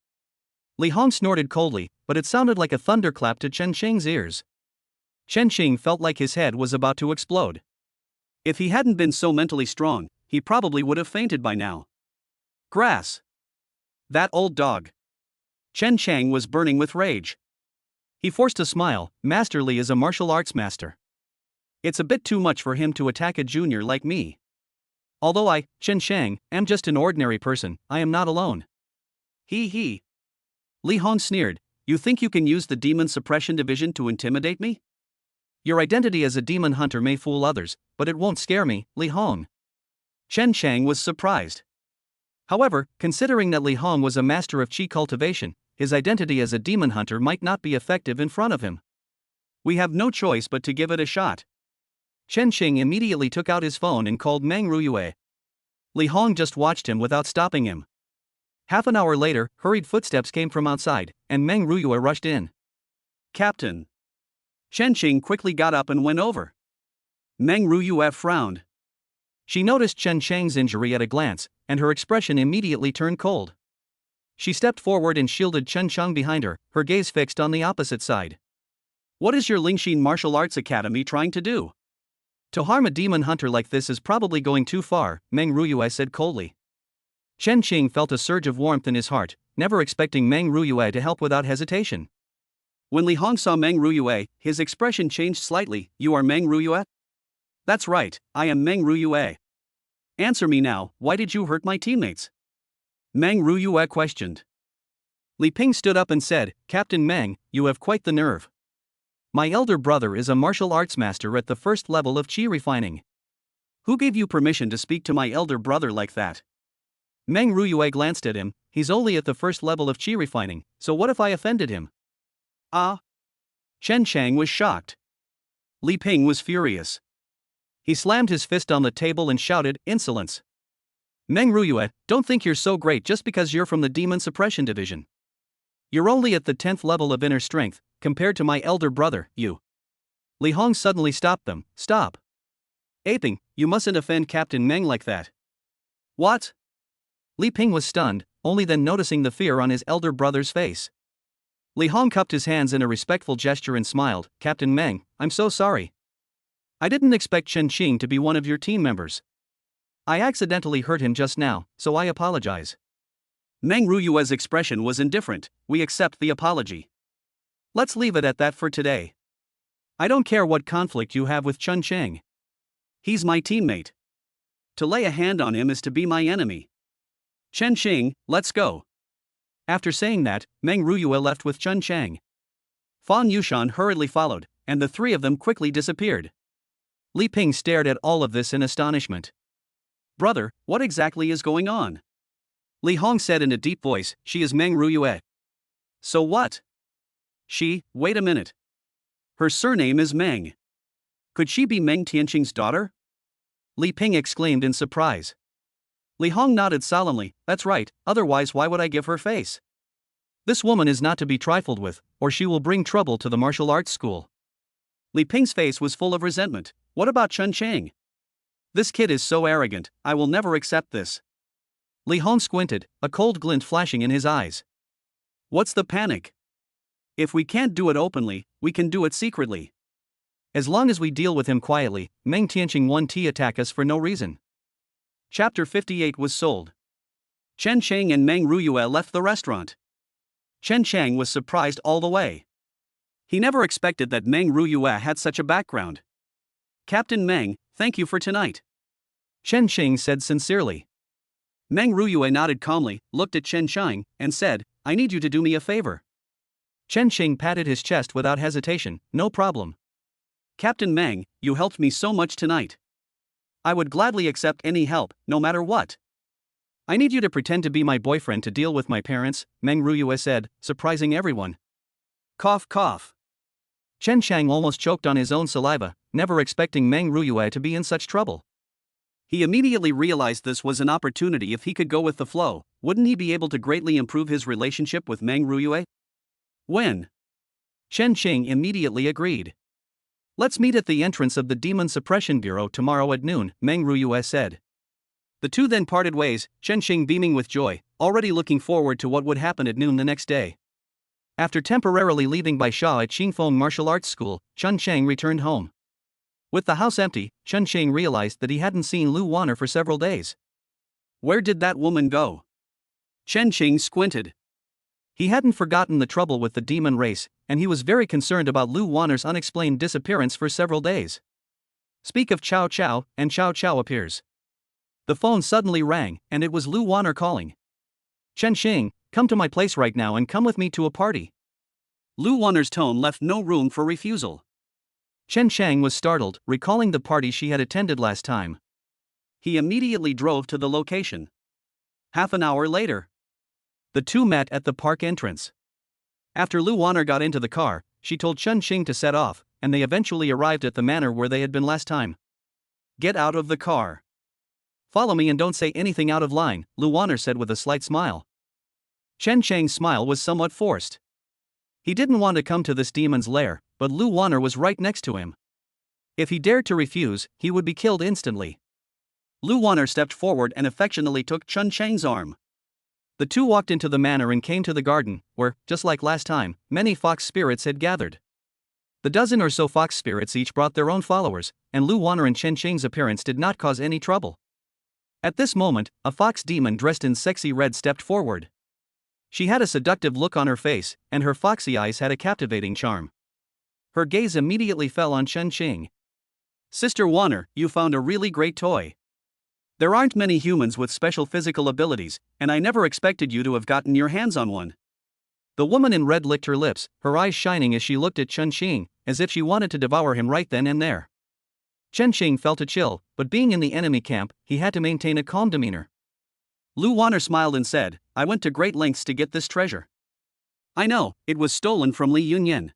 Li Hong snorted coldly, but it sounded like a thunderclap to Chen Xing's ears. Chen Xing felt like his head was about to explode. If he hadn't been so mentally strong, he probably would have fainted by now. Grass! That old dog! Chen Chang was burning with rage. He forced a smile. Master Li is a martial arts master. It's a bit too much for him to attack a junior like me. Although I, Chen Shang, am just an ordinary person, I am not alone. He. Li Hong sneered. You think you can use the demon suppression division to intimidate me? Your identity as a demon hunter may fool others, but it won't scare me, Li Hong. Chen Shang was surprised. However, considering that Li Hong was a master of qi cultivation, his identity as a demon hunter might not be effective in front of him. We have no choice but to give it a shot. Chen Xing immediately took out his phone and called Meng Ruyue. Li Hong just watched him without stopping him. Half an hour later, hurried footsteps came from outside, and Meng Ruyue rushed in. Captain. Chen Xing quickly got up and went over. Meng Ruyue frowned. She noticed Chen Shang's injury at a glance, and her expression immediately turned cold. She stepped forward and shielded Chen Shang behind her gaze fixed on the opposite side. What is your Lingxin Martial Arts Academy trying to do? To harm a demon hunter like this is probably going too far, Meng Ruyue said coldly. Chen Xing felt a surge of warmth in his heart, never expecting Meng Ruyue to help without hesitation. When Li Hong saw Meng Ruyue, his expression changed slightly. You are Meng Ruyue? That's right, I am Meng Ruyue. Answer me now, why did you hurt my teammates? Meng Ruyue questioned. Li Ping stood up and said, Captain Meng, you have quite the nerve. My elder brother is a martial arts master at the first level of qi refining. Who gave you permission to speak to my elder brother like that? Meng Ruyue glanced at him. He's only at the first level of qi refining, so what if I offended him? Ah? Chen Shang was shocked. Li Ping was furious. He slammed his fist on the table and shouted, Insolence! Meng Ruyue, don't think you're so great just because you're from the Demon Suppression Division. You're only at the 10th level of inner strength, compared to my elder brother, you. Li Hong suddenly stopped them. Stop. Aping, you mustn't offend Captain Meng like that. What? Li Ping was stunned, only then noticing the fear on his elder brother's face. Li Hong cupped his hands in a respectful gesture and smiled. Captain Meng, I'm so sorry. I didn't expect Chen Xing to be one of your team members. I accidentally hurt him just now, so I apologize. Meng Ruyue's expression was indifferent. We accept the apology. Let's leave it at that for today. I don't care what conflict you have with Chen Shang. He's my teammate. To lay a hand on him is to be my enemy. Chen Xing, let's go. After saying that, Meng Ruyue left with Chen Shang. Fan Yushan hurriedly followed, and the three of them quickly disappeared. Li Ping stared at all of this in astonishment. Brother, what exactly is going on? Li Hong said in a deep voice, she is Meng Ruyue. So what? Wait a minute. Her surname is Meng. Could she be Meng Tianqing's daughter? Li Ping exclaimed in surprise. Li Hong nodded solemnly, that's right, otherwise why would I give her face? This woman is not to be trifled with, or she will bring trouble to the martial arts school. Li Ping's face was full of resentment. What about Chen Shang? This kid is so arrogant, I will never accept this. Li Hong squinted, a cold glint flashing in his eyes. What's the panic? If we can't do it openly, we can do it secretly. As long as we deal with him quietly, Meng Tianqing won't attack us for no reason. Chapter 58 was sold. Chen Shang and Meng Ruyue left the restaurant. Chen Shang was surprised all the way. He never expected that Meng Ruyue had such a background. Captain Meng, thank you for tonight. Chen Xing said sincerely. Meng Ruyue nodded calmly, looked at Chen Shang, and said, I need you to do me a favor. Chen Xing patted his chest without hesitation, no problem. Captain Meng, you helped me so much tonight. I would gladly accept any help, no matter what. I need you to pretend to be my boyfriend to deal with my parents, Meng Ruyue said, surprising everyone. Cough cough. Chen Shang almost choked on his own saliva, never expecting Meng Ruyue to be in such trouble. He immediately realized this was an opportunity. If he could go with the flow, wouldn't he be able to greatly improve his relationship with Meng Ruyue? When? Chen Xing immediately agreed. Let's meet at the entrance of the Demon Suppression Bureau tomorrow at noon, Meng Ruyue said. The two then parted ways, Chen Xing beaming with joy, already looking forward to what would happen at noon the next day. After temporarily leaving Bai Sha at Qingfeng Martial Arts School, Chen Shang returned home. With the house empty, Chen Xing realized that he hadn't seen Lu Wanner for several days. Where did that woman go? Chen Xing squinted. He hadn't forgotten the trouble with the demon race, and he was very concerned about Lu Wanner's unexplained disappearance for several days. Speak of Chao Chao, and Chao Chao appears. The phone suddenly rang, and it was Lu Wanner calling. Chen Xing, come to my place right now and come with me to a party. Lu Wanner's tone left no room for refusal. Chen Shang was startled, recalling the party she had attended last time. He immediately drove to the location. Half an hour later, the two met at the park entrance. After Lu Wanner got into the car, she told Chen Xing to set off, and they eventually arrived at the manor where they had been last time. Get out of the car. Follow me and don't say anything out of line, Lu Wanner said with a slight smile. Chen Shang's smile was somewhat forced. He didn't want to come to this demon's lair, but Lu Wanner was right next to him. If he dared to refuse, he would be killed instantly. Lu Wanner stepped forward and affectionately took Chen Shang's arm. The two walked into the manor and came to the garden, where, just like last time, many fox spirits had gathered. The dozen or so fox spirits each brought their own followers, and Lu Wanner and Chen Xing's appearance did not cause any trouble. At this moment, a fox demon dressed in sexy red stepped forward. She had a seductive look on her face, and her foxy eyes had a captivating charm. Her gaze immediately fell on Chen Xing. Sister Wanner, you found a really great toy. There aren't many humans with special physical abilities, and I never expected you to have gotten your hands on one. The woman in red licked her lips, her eyes shining as she looked at Chen Xing, as if she wanted to devour him right then and there. Chen Xing felt a chill, but being in the enemy camp, he had to maintain a calm demeanor. Lu Wanner smiled and said, I went to great lengths to get this treasure. I know, it was stolen from Li Yunyan.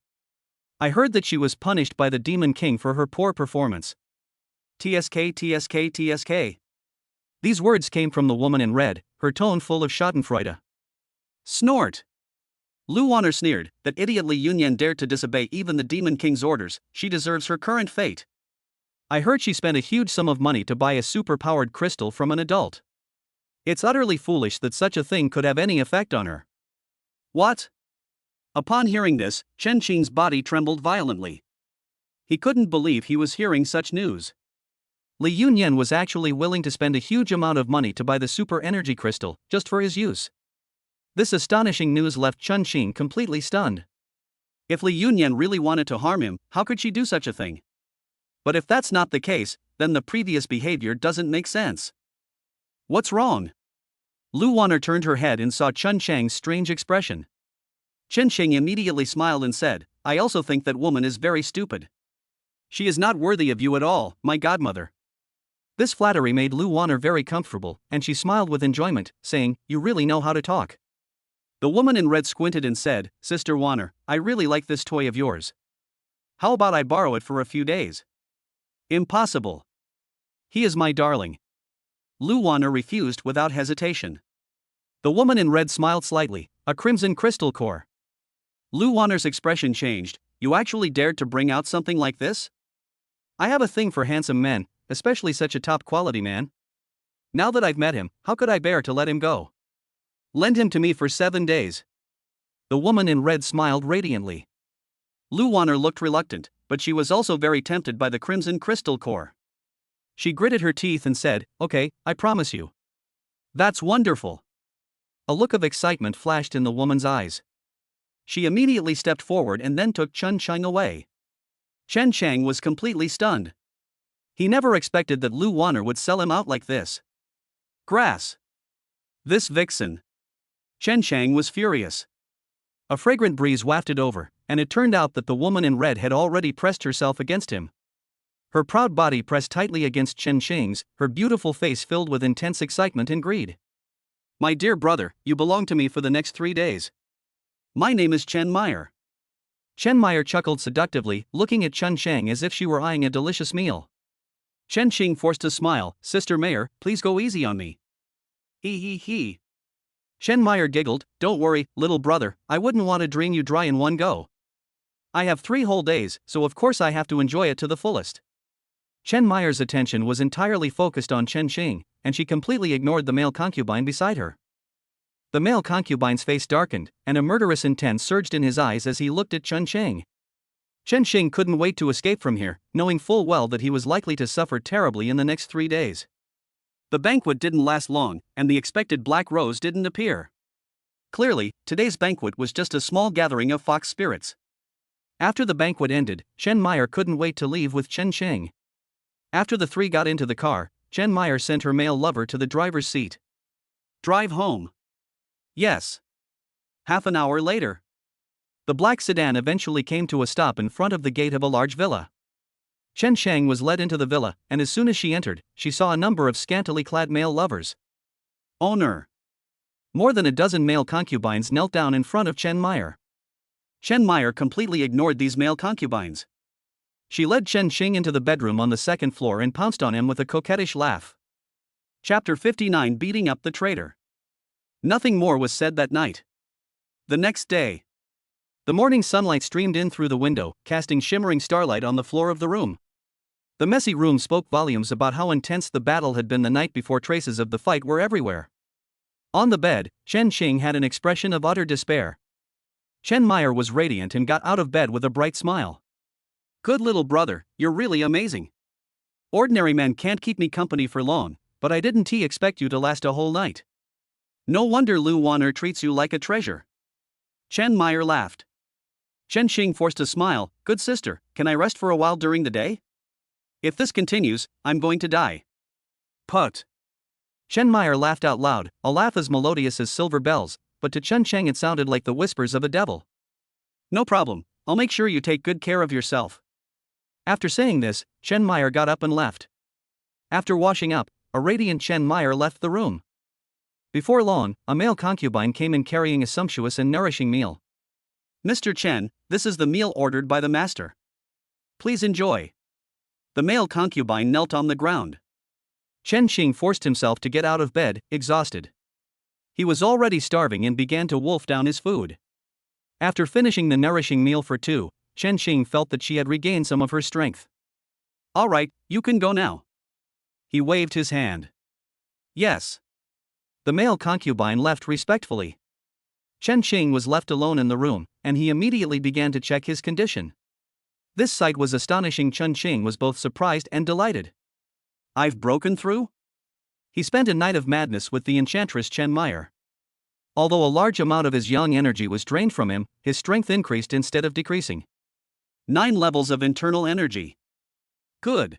I heard that she was punished by the Demon King for her poor performance. TSK, TSK, TSK. These words came from the woman in red, her tone full of schadenfreude. Snort. Lu Wanner sneered, that idiot Li Yunyan dared to disobey even the Demon King's orders, she deserves her current fate. I heard she spent a huge sum of money to buy a super-powered crystal from an adult. It's utterly foolish that such a thing could have any effect on her. What? Upon hearing this, Chen Xing's body trembled violently. He couldn't believe he was hearing such news. Li Yunyan was actually willing to spend a huge amount of money to buy the super energy crystal, just for his use. This astonishing news left Chen Xing completely stunned. If Li Yunyan really wanted to harm him, how could she do such a thing? But if that's not the case, then the previous behavior doesn't make sense. What's wrong? Lu Wanner turned her head and saw Chen Shang's strange expression. Chen Xing immediately smiled and said, I also think that woman is very stupid. She is not worthy of you at all, my godmother. This flattery made Lu Wanner very comfortable, and she smiled with enjoyment, saying, You really know how to talk. The woman in red squinted and said, Sister Wanner, I really like this toy of yours. How about I borrow it for a few days? Impossible. He is my darling. Lu Wanner refused without hesitation. The woman in red smiled slightly, a crimson crystal core. Lu Wanner's expression changed. You actually dared to bring out something like this? I have a thing for handsome men, especially such a top-quality man. Now that I've met him, how could I bear to let him go? Lend him to me for 7 days. The woman in red smiled radiantly. Lu Wanner looked reluctant, but she was also very tempted by the crimson crystal core. She gritted her teeth and said, Okay, I promise you. That's wonderful. A look of excitement flashed in the woman's eyes. She immediately stepped forward and then took Chen Shang away. Chen Shang was completely stunned. He never expected that Lu Wanner would sell him out like this. Grass. This vixen. Chen Shang was furious. A fragrant breeze wafted over, and it turned out that the woman in red had already pressed herself against him. Her proud body pressed tightly against Chen Xing's, her beautiful face filled with intense excitement and greed. My dear brother, you belong to me for the next 3 days. My name is Chen Meyer. Chen Meyer chuckled seductively, looking at Chen Shang as if she were eyeing a delicious meal. Chen Xing forced a smile. Sister Meyer, please go easy on me. He. Chen Meyer giggled, Don't worry, little brother, I wouldn't want to drain you dry in one go. I have 3 whole days, so of course I have to enjoy it to the fullest. Chen Meyer's attention was entirely focused on Chen Xing, and she completely ignored the male concubine beside her. The male concubine's face darkened, and a murderous intent surged in his eyes as he looked at Chen Xing. Chen Xing couldn't wait to escape from here, knowing full well that he was likely to suffer terribly in the next 3 days. The banquet didn't last long, and the expected Black Rose didn't appear. Clearly, today's banquet was just a small gathering of fox spirits. After the banquet ended, Chen Meyer couldn't wait to leave with Chen Xing. After the three got into the car, Chen Meyer sent her male lover to the driver's seat. Drive home. Yes. Half an hour later. The black sedan eventually came to a stop in front of the gate of a large villa. Chen Shang was led into the villa, and as soon as she entered, she saw a number of scantily clad male lovers. Owner. More than a dozen male concubines knelt down in front of Chen Meyer. Chen Meyer completely ignored these male concubines. She led Chen Xing into the bedroom on the second floor and pounced on him with a coquettish laugh. Chapter 59: Beating up the traitor. Nothing more was said that night. The next day. The morning sunlight streamed in through the window, casting shimmering starlight on the floor of the room. The messy room spoke volumes about how intense the battle had been the night before. Traces of the fight were everywhere. On the bed, Chen Xing had an expression of utter despair. Chen Meyer was radiant and got out of bed with a bright smile. Good little brother, you're really amazing. Ordinary men can't keep me company for long, but I didn't expect you to last a whole night. No wonder Lu Wan'er treats you like a treasure. Chen Meyer laughed. Chen Xing forced a smile. Good sister, can I rest for a while during the day? If this continues, I'm going to die. Put. Chen Meyer laughed out loud, a laugh as melodious as silver bells, but to Chen Shang it sounded like the whispers of a devil. No problem, I'll make sure you take good care of yourself. After saying this, Chen Meyer got up and left. After washing up, a radiant Chen Meyer left the room. Before long, a male concubine came in carrying a sumptuous and nourishing meal. Mr. Chen, this is the meal ordered by the master. Please enjoy. The male concubine knelt on the ground. Chen Xing forced himself to get out of bed, exhausted. He was already starving and began to wolf down his food. After finishing the nourishing meal for two, Chen Xing felt that she had regained some of her strength. All right, you can go now. He waved his hand. Yes. The male concubine left respectfully. Chen Xing was left alone in the room, and he immediately began to check his condition. This sight was astonishing. Chen Xing was both surprised and delighted. I've broken through? He spent a night of madness with the enchantress Chen Meyer. Although a large amount of his young energy was drained from him, his strength increased instead of decreasing. 9 levels of internal energy. Good.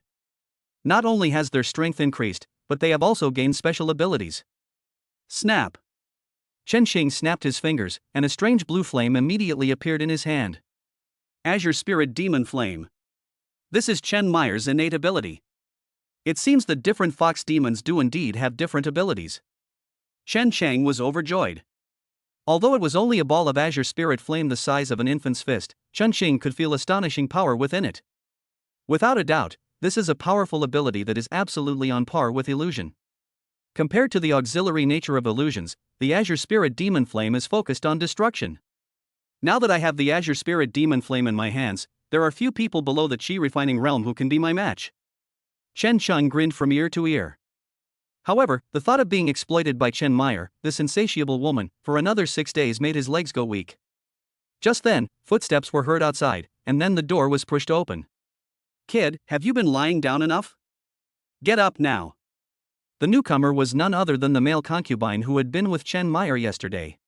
Not only has their strength increased, but they have also gained special abilities. Snap. Chen Xing snapped his fingers, and a strange blue flame immediately appeared in his hand. Azure Spirit Demon Flame. This is Chen Meyer's innate ability. It seems that different fox demons do indeed have different abilities. Chen Shang was overjoyed. Although it was only a ball of azure spirit flame the size of an infant's fist, Chen Xing could feel astonishing power within it. Without a doubt, this is a powerful ability that is absolutely on par with illusion. Compared to the auxiliary nature of illusions, the Azure Spirit Demon Flame is focused on destruction. Now that I have the Azure Spirit Demon Flame in my hands, there are few people below the Qi refining realm who can be my match. Chen Shang grinned from ear to ear. However, the thought of being exploited by Chen Meyer, this insatiable woman, for another 6 days made his legs go weak. Just then, footsteps were heard outside, and then the door was pushed open. Kid, have you been lying down enough? Get up now. The newcomer was none other than the male concubine who had been with Chen Meyer yesterday.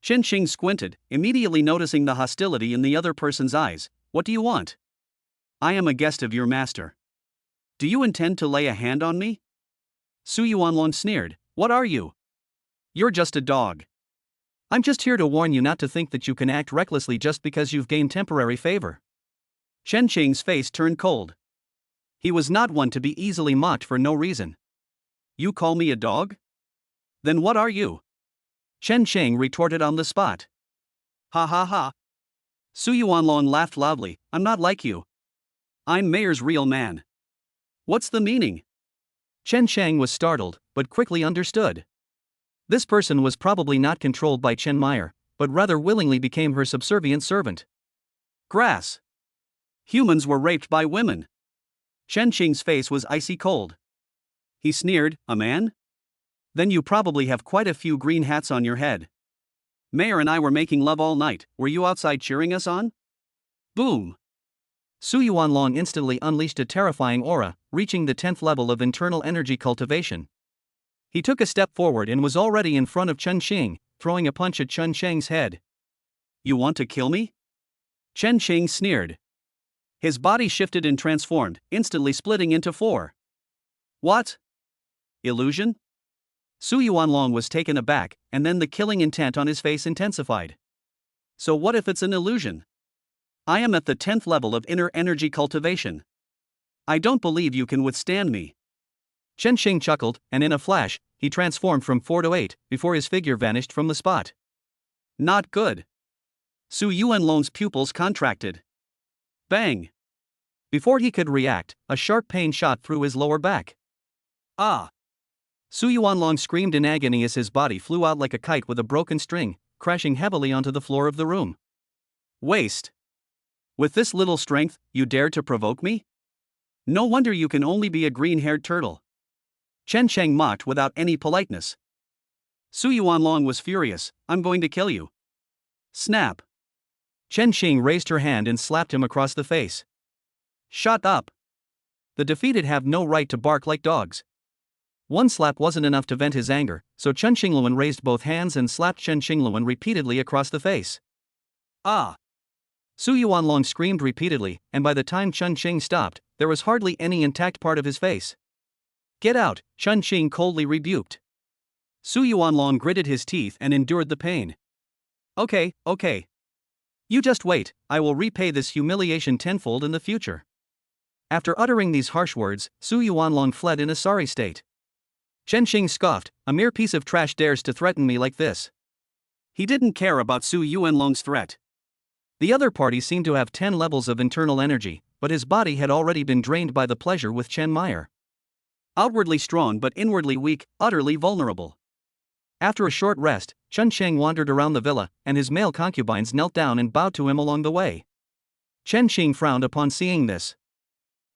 Chen Xing squinted, immediately noticing the hostility in the other person's eyes. What do you want? I am a guest of your master. Do you intend to lay a hand on me? Su Yuanlong sneered. What are you? You're just a dog. I'm just here to warn you not to think that you can act recklessly just because you've gained temporary favor. Chen Xing's face turned cold. He was not one to be easily mocked for no reason. You call me a dog? Then what are you? Chen Xing retorted on the spot. Ha ha ha. Su Yuanlong laughed loudly. I'm not like you. I'm Mayer's real man. What's the meaning? Chen Shang was startled, but quickly understood. This person was probably not controlled by Chen Meyer, but rather willingly became her subservient servant. Grass. Humans were raped by women. Chen Xing's face was icy cold. He sneered, a man? Then you probably have quite a few green hats on your head. Mayer and I were making love all night, were you outside cheering us on? Boom! Su Yuanlong instantly unleashed a terrifying aura, reaching the 10th level of internal energy cultivation. He took a step forward and was already in front of Chen Xing, throwing a punch at Chen Shang's head. You want to kill me? Chen Xing sneered. His body shifted and transformed, instantly splitting into 4. What? Illusion? Su Yuanlong was taken aback, and then the killing intent on his face intensified. So what if it's an illusion? I am at the 10th level of inner energy cultivation. I don't believe you can withstand me. Chen Xing chuckled, and in a flash, he transformed from 4 to 8, before his figure vanished from the spot. Not good. Su Yuanlong's pupils contracted. Bang! Before he could react, a sharp pain shot through his lower back. Ah! Su Yuanlong screamed in agony as his body flew out like a kite with a broken string, crashing heavily onto the floor of the room. Waste! With this little strength, you dare to provoke me? No wonder you can only be a green-haired turtle. Chen Sheng mocked without any politeness. Su Yuanlong was furious. I'm going to kill you. Snap! Chen Xing raised her hand and slapped him across the face. Shut up! The defeated have no right to bark like dogs. One slap wasn't enough to vent his anger, so Chen Xingluan raised both hands and slapped Chen Xingluan repeatedly across the face. Ah! Su Yuanlong screamed repeatedly, and by the time Chen Xing stopped, there was hardly any intact part of his face. Get out, Chen Xing coldly rebuked. Su Yuanlong gritted his teeth and endured the pain. Okay. You just wait, I will repay this humiliation tenfold in the future. After uttering these harsh words, Su Yuanlong fled in a sorry state. Chen Xing scoffed, a mere piece of trash dares to threaten me like this. He didn't care about Su Yuanlong's threat. The other party seemed to have 10 levels of internal energy, but his body had already been drained by the pleasure with Chen Meyer. Outwardly strong but inwardly weak, utterly vulnerable. After a short rest, Chen Sheng wandered around the villa, and his male concubines knelt down and bowed to him along the way. Chen Xing frowned upon seeing this.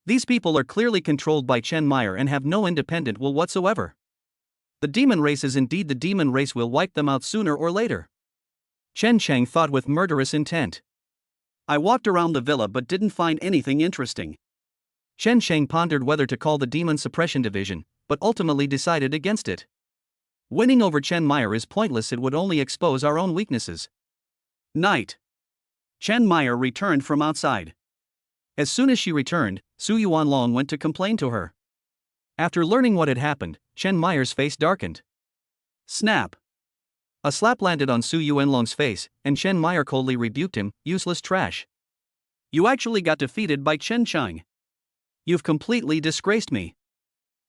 These people are clearly controlled by Chen Meyer and have no independent will whatsoever. The demon race is indeed the demon race, will wipe them out sooner or later. Chen Sheng thought with murderous intent. I walked around the villa but didn't find anything interesting. Chen Sheng pondered whether to call the Demon Suppression Division, but ultimately decided against it. Winning over Chen Meyer is pointless, it would only expose our own weaknesses. Night. Chen Meyer returned from outside. As soon as she returned, Su Yuanlong went to complain to her. After learning what had happened, Chen Meyer's face darkened. Snap! A slap landed on Su Yuanlong's face, and Chen Meyer coldly rebuked him, useless trash. You actually got defeated by Chen Chang. You've completely disgraced me.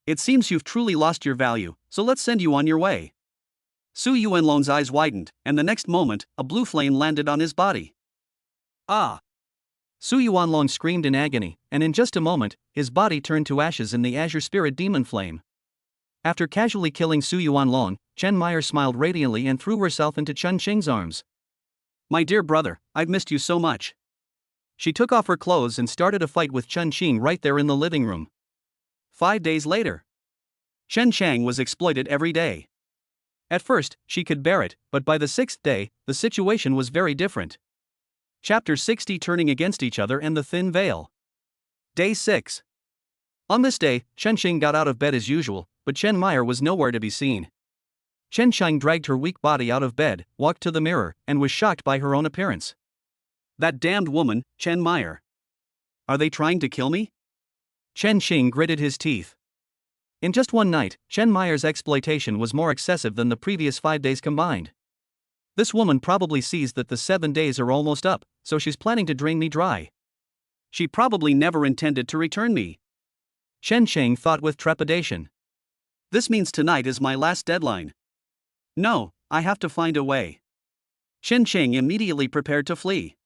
It seems you've truly lost your value, so let's send you on your way. Su Yuanlong's eyes widened, and the next moment, a blue flame landed on his body. Ah! Su Yuanlong screamed in agony, and in just a moment, his body turned to ashes in the azure spirit demon flame. After casually killing Su Yuanlong, Chen Meyer smiled radiantly and threw herself into Chen Xing's arms. My dear brother, I've missed you so much. She took off her clothes and started a fight with Chen Xing right there in the living room. 5 days later. Chen Chang was exploited every day. At first, she could bear it, but by the 6th day, the situation was very different. Chapter 60, Turning Against Each Other and the Thin Veil. Day 6. On this day, Chen Xing got out of bed as usual, but Chen Meyer was nowhere to be seen. Chen Xing dragged her weak body out of bed, walked to the mirror, and was shocked by her own appearance. That damned woman, Chen Meyer. Are they trying to kill me? Chen Xing gritted his teeth. In just one night, Chen Meyer's exploitation was more excessive than the previous 5 days combined. This woman probably sees that the 7 days are almost up, so she's planning to drain me dry. She probably never intended to return me. Chen Xing thought with trepidation. This means tonight is my last deadline. No, I have to find a way. Chen Xing immediately prepared to flee.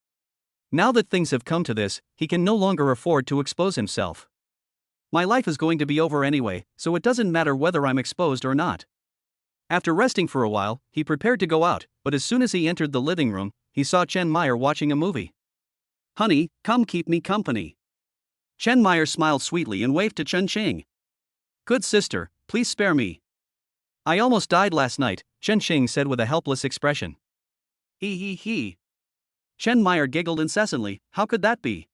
Now that things have come to this, he can no longer afford to expose himself. My life is going to be over anyway, so it doesn't matter whether I'm exposed or not. After resting for a while, he prepared to go out, but as soon as he entered the living room, he saw Chen Meyer watching a movie. Honey, come keep me company. Chen Meyer smiled sweetly and waved to Chen Xing. Good sister, please spare me. I almost died last night, Chen Xing said with a helpless expression. He. Chen Meyer giggled incessantly. How could that be?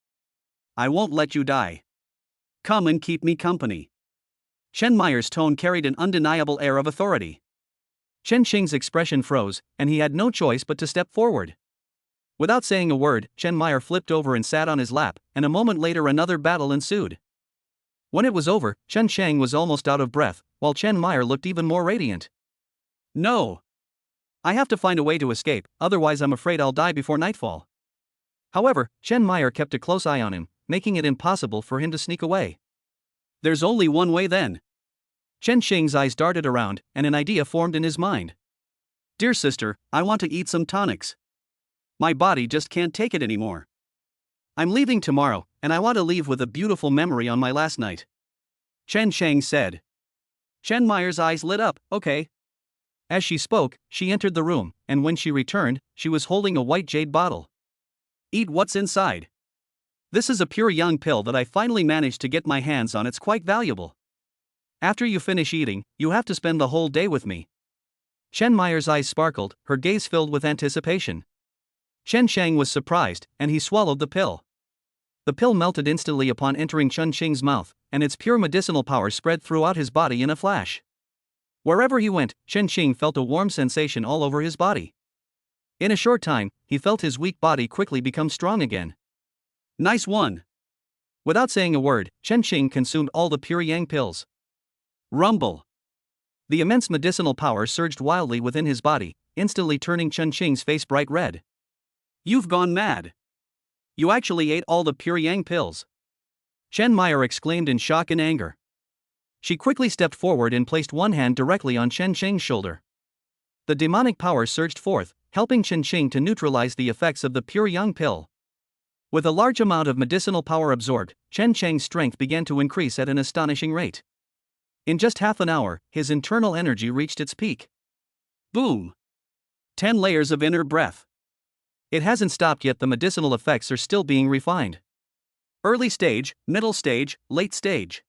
I won't let you die. Come and keep me company. Chen Meyer's tone carried an undeniable air of authority. Chen Xing's expression froze, and he had no choice but to step forward. Without saying a word, Chen Meyer flipped over and sat on his lap, and a moment later another battle ensued. When it was over, Chen Shang was almost out of breath, while Chen Meyer looked even more radiant. No. I have to find a way to escape, otherwise I'm afraid I'll die before nightfall. However, Chen Meyer kept a close eye on him, making it impossible for him to sneak away. There's only one way then. Chen Xing's eyes darted around, and an idea formed in his mind. Dear sister, I want to eat some tonics. My body just can't take it anymore. I'm leaving tomorrow, and I want to leave with a beautiful memory on my last night. Chen Shang said. Chen Meyer's eyes lit up, okay. As she spoke, she entered the room, and when she returned, she was holding a white jade bottle. Eat what's inside. This is a pure yang pill that I finally managed to get my hands on. It's quite valuable. After you finish eating, you have to spend the whole day with me. Chen Meyer's eyes sparkled, her gaze filled with anticipation. Chen Shang was surprised, and he swallowed the pill. The pill melted instantly upon entering Chen Xing's mouth, and its pure medicinal power spread throughout his body in a flash. Wherever he went, Chen Xing felt a warm sensation all over his body. In a short time, he felt his weak body quickly become strong again. Nice one. Without saying a word, Chen Xing consumed all the pure yang pills. Rumble. The immense medicinal power surged wildly within his body, instantly turning Chen Xing's face bright red. You've gone mad. You actually ate all the pure yang pills. Chen Meyer exclaimed in shock and anger. She quickly stepped forward and placed one hand directly on Chen Xing's shoulder. The demonic power surged forth, helping Chen Xing to neutralize the effects of the pure yang pill. With a large amount of medicinal power absorbed, Chen Cheng's strength began to increase at an astonishing rate. In just half an hour, his internal energy reached its peak. Boom! 10 layers of inner breath. It hasn't stopped yet. The medicinal effects are still being refined. Early stage, middle stage, late stage.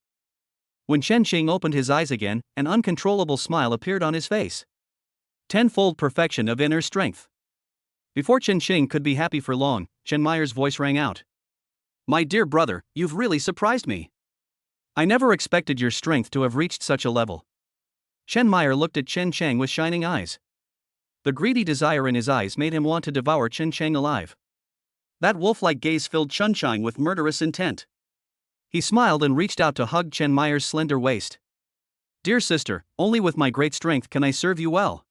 When Chen Xing opened his eyes again, an uncontrollable smile appeared on his face. 10-fold perfection of inner strength. Before Chen Xing could be happy for long, Chen Meyer's voice rang out. My dear brother, you've really surprised me. I never expected your strength to have reached such a level. Chen Meyer looked at Chen Chang with shining eyes. The greedy desire in his eyes made him want to devour Chen Chang alive. That wolf-like gaze filled Chen Chang with murderous intent. He smiled and reached out to hug Chen Meyer's slender waist. Dear sister, only with my great strength can I serve you well.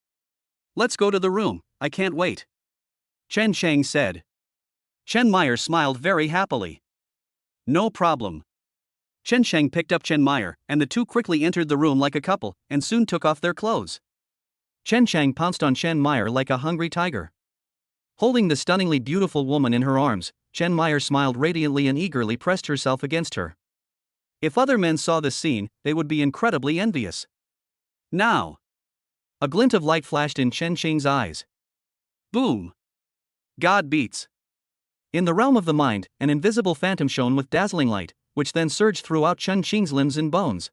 Let's go to the room, I can't wait. Chen Chang said. Chen Meyer smiled very happily. No problem. Chen Chang picked up Chen Meyer, and the two quickly entered the room like a couple, and soon took off their clothes. Chen Chang pounced on Chen Meyer like a hungry tiger. Holding the stunningly beautiful woman in her arms, Chen Meyer smiled radiantly and eagerly pressed herself against her. If other men saw this scene, they would be incredibly envious. Now! A glint of light flashed in Chen Xing's eyes. Boom! God beats. In the realm of the mind, an invisible phantom shone with dazzling light, which then surged throughout Chen Xing's limbs and bones.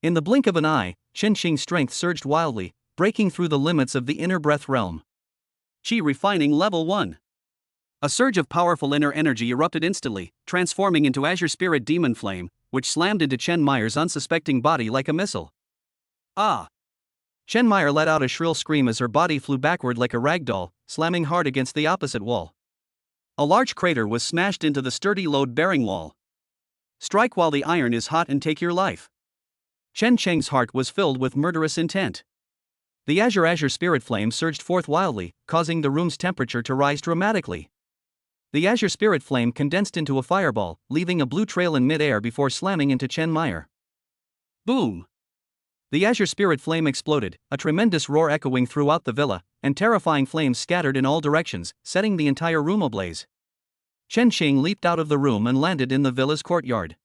In the blink of an eye, Chen Xing's strength surged wildly, breaking through the limits of the inner breath realm. Qi refining level 1. A surge of powerful inner energy erupted instantly, transforming into Azure Spirit Demon Flame, which slammed into Chen Meyer's unsuspecting body like a missile. Ah! Chen Meyer let out a shrill scream as her body flew backward like a rag doll, slamming hard against the opposite wall. A large crater was smashed into the sturdy load-bearing wall. Strike while the iron is hot and take your life. Chen Cheng's heart was filled with murderous intent. The Azure Spirit Flame surged forth wildly, causing the room's temperature to rise dramatically. The Azure Spirit Flame condensed into a fireball, leaving a blue trail in mid-air before slamming into Chen Meyer. Boom! The Azure Spirit Flame exploded, a tremendous roar echoing throughout the villa, and terrifying flames scattered in all directions, setting the entire room ablaze. Chen Xing leaped out of the room and landed in the villa's courtyard.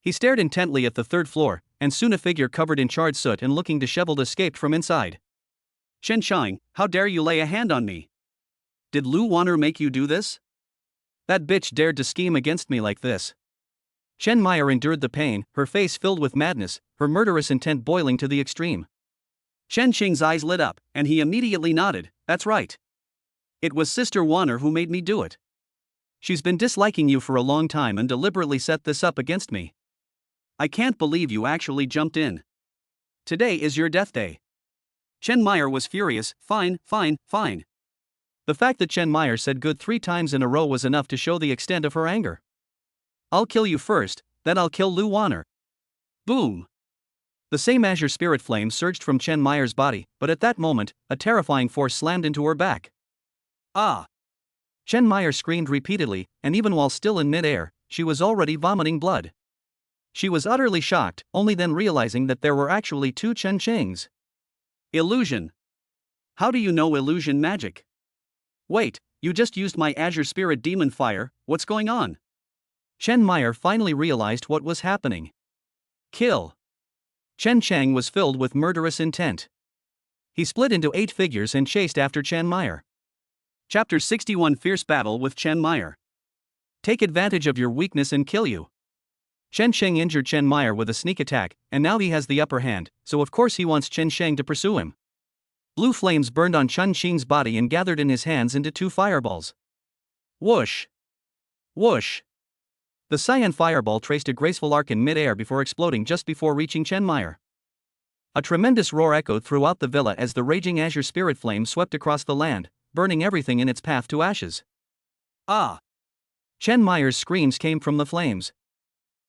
He stared intently at the third floor, and soon a figure covered in charred soot and looking disheveled escaped from inside. Chen Shang, how dare you lay a hand on me? Did Lu Wanner make you do this? That bitch dared to scheme against me like this. Chen Meyer endured the pain, her face filled with madness, her murderous intent boiling to the extreme. Chen Xing's eyes lit up, and he immediately nodded, that's right. It was Sister Wanner who made me do it. She's been disliking you for a long time and deliberately set this up against me. I can't believe you actually jumped in. Today is your death day. Chen Meyer was furious. Fine. The fact that Chen Meyer said good 3 times in a row was enough to show the extent of her anger. I'll kill you first, then I'll kill Lu Wanner. Boom! The same azure spirit flame surged from Chen Meyer's body, but at that moment, a terrifying force slammed into her back. Ah! Chen Meyer screamed repeatedly, and even while still in mid-air, she was already vomiting blood. She was utterly shocked, only then realizing that there were actually two Chen Qings. Illusion. How do you know illusion magic? Wait, you just used my azure spirit demon fire, what's going on? Chen Meyer finally realized what was happening. Kill. Chen Chang was filled with murderous intent. He split into 8 figures and chased after Chen Meyer. Chapter 61 Fierce Battle with Chen Meyer. Take advantage of your weakness and kill you. Chen Sheng injured Chen Meyer with a sneak attack, and now he has the upper hand, so of course he wants Chen Sheng to pursue him. Blue flames burned on Chen Xing's body and gathered in his hands into 2 fireballs. Whoosh! Whoosh! The cyan fireball traced a graceful arc in mid-air before exploding just before reaching Chen Meyer. A tremendous roar echoed throughout the villa as the raging azure spirit flame swept across the land, burning everything in its path to ashes. Ah! Chen Meyer's screams came from the flames.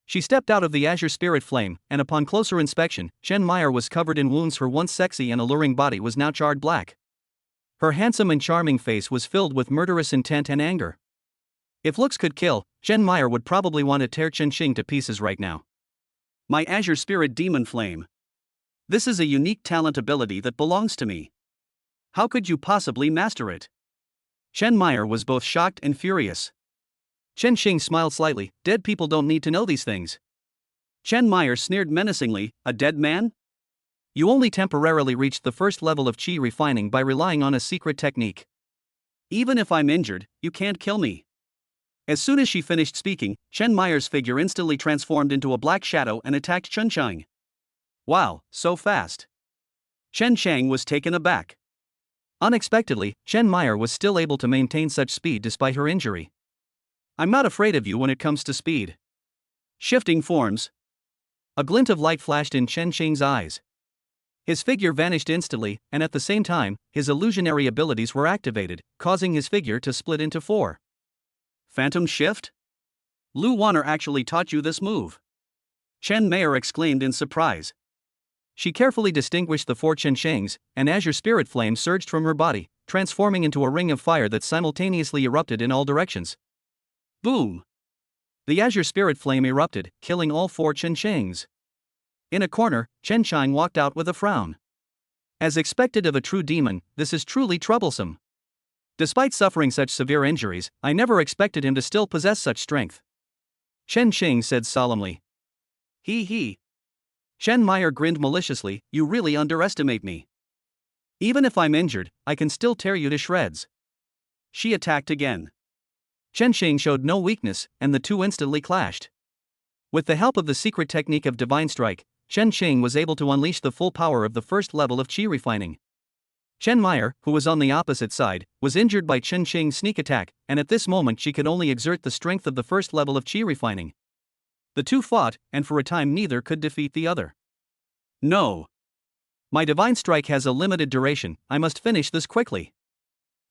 She stepped out of the azure spirit flame, and upon closer inspection, Chen Meyer was covered in wounds. Her once sexy and alluring body was now charred black. Her handsome and charming face was filled with murderous intent and anger. If looks could kill, Chen Meyer would probably want to tear Chen Xing to pieces right now. My azure spirit demon flame. This is a unique talent ability that belongs to me. How could you possibly master it? Chen Meyer was both shocked and furious. Chen Xing smiled slightly. Dead people don't need to know these things. Chen Meyer sneered menacingly. A dead man? You only temporarily reached the first level of qi refining by relying on a secret technique. Even if I'm injured, you can't kill me. As soon as she finished speaking, Chen Meyer's figure instantly transformed into a black shadow and attacked Chen Chang. Wow, so fast. Chen Chang was taken aback. Unexpectedly, Chen Meyer was still able to maintain such speed despite her injury. I'm not afraid of you when it comes to speed. Shifting forms. A glint of light flashed in Chen Xing's eyes. His figure vanished instantly, and at the same time, his illusionary abilities were activated, causing his figure to split into 4. Phantom shift? Lu Wanner actually taught you this move. Chen Meyer exclaimed in surprise. She carefully distinguished the 4 Chen Xings, and azure spirit flame surged from her body, transforming into a ring of fire that simultaneously erupted in all directions. Boom! The azure spirit flame erupted, killing all 4 Chen Xings. In a corner, Chen Chang walked out with a frown. As expected of a true demon, this is truly troublesome. Despite suffering such severe injuries, I never expected him to still possess such strength. Chen Xing said solemnly. He. Chen Meyer grinned maliciously. You really underestimate me. Even if I'm injured, I can still tear you to shreds. She attacked again. Chen Xing showed no weakness, and the two instantly clashed. With the help of the secret technique of Divine Strike, Chen Xing was able to unleash the full power of the first level of qi refining. Chen Meyer, who was on the opposite side, was injured by Chen Xing's sneak attack, and at this moment she could only exert the strength of the first level of qi refining. The two fought, and for a time neither could defeat the other. No. My Divine Strike has a limited duration, I must finish this quickly.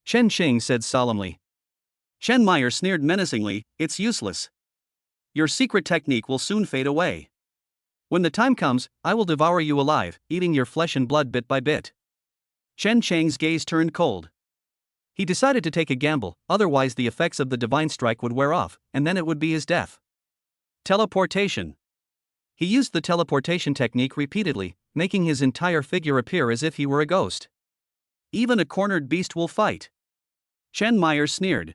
Chen Xing said solemnly. Chen Meyer sneered menacingly. It's useless. Your secret technique will soon fade away. When the time comes, I will devour you alive, eating your flesh and blood bit by bit. Chen Chang's gaze turned cold. He decided to take a gamble, otherwise the effects of the Divine Strike would wear off, and then it would be his death. Teleportation. He used the teleportation technique repeatedly, making his entire figure appear as if he were a ghost. Even a cornered beast will fight. Chen Meyer sneered.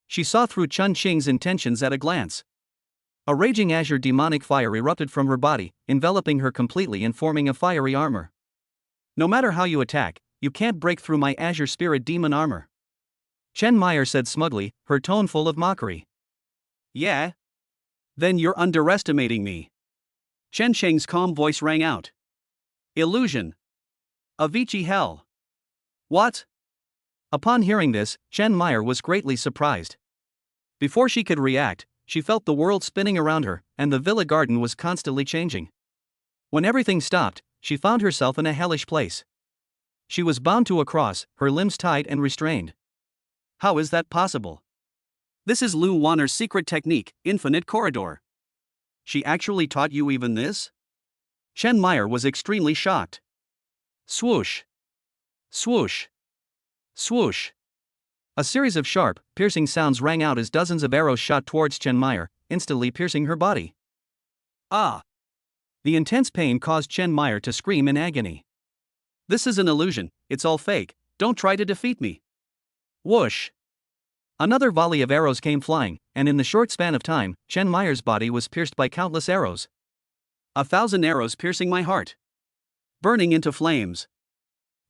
She saw through Chen Xing's intentions at a glance. A raging azure demonic fire erupted from her body, enveloping her completely and forming a fiery armor. No matter how you attack, you can't break through my azure spirit demon armor. Chen Meyer said smugly, her tone full of mockery. Yeah? Then you're underestimating me. Chen Xing's calm voice rang out. Illusion. Avicii hell. What? Upon hearing this, Chen Meyer was greatly surprised. Before she could react, she felt the world spinning around her, and the villa garden was constantly changing. When everything stopped, she found herself in a hellish place. She was bound to a cross, her limbs tied and restrained. How is that possible? This is Lu Wanner's secret technique, Infinite Corridor. She actually taught you even this? Chen Meyer was extremely shocked. Swoosh. Swoosh. Swoosh. A series of sharp, piercing sounds rang out as dozens of arrows shot towards Chen Meyer, instantly piercing her body. Ah! The intense pain caused Chen Meyer to scream in agony. This is an illusion, it's all fake, don't try to defeat me. Whoosh! Another volley of arrows came flying, and in the short span of time, Chen Meyer's body was pierced by countless arrows. 1,000 arrows piercing my heart. Burning into flames.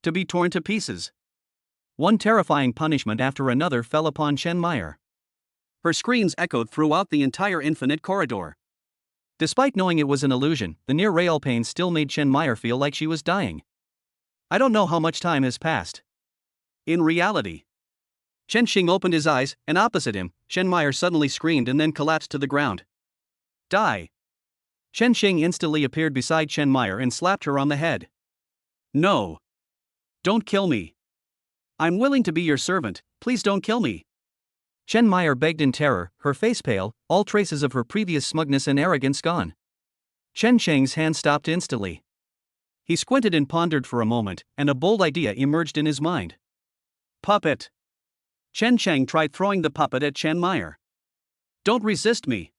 To be torn to pieces. One terrifying punishment after another fell upon Chen Meyer. Her screams echoed throughout the entire infinite corridor. Despite knowing it was an illusion, the near real pain still made Chen Meyer feel like she was dying. I don't know how much time has passed. In reality, Chen Xing opened his eyes, and opposite him, Chen Meyer suddenly screamed and then collapsed to the ground. Die! Chen Xing instantly appeared beside Chen Meyer and slapped her on the head. No! Don't kill me! I'm willing to be your servant, please don't kill me! Chen Meyer begged in terror, her face pale, all traces of her previous smugness and arrogance gone. Chen Xing's hand stopped instantly. He squinted and pondered for a moment, and a bold idea emerged in his mind. Puppet! Chen Cheng tried throwing the puppet at Chen Meyer. Don't resist me!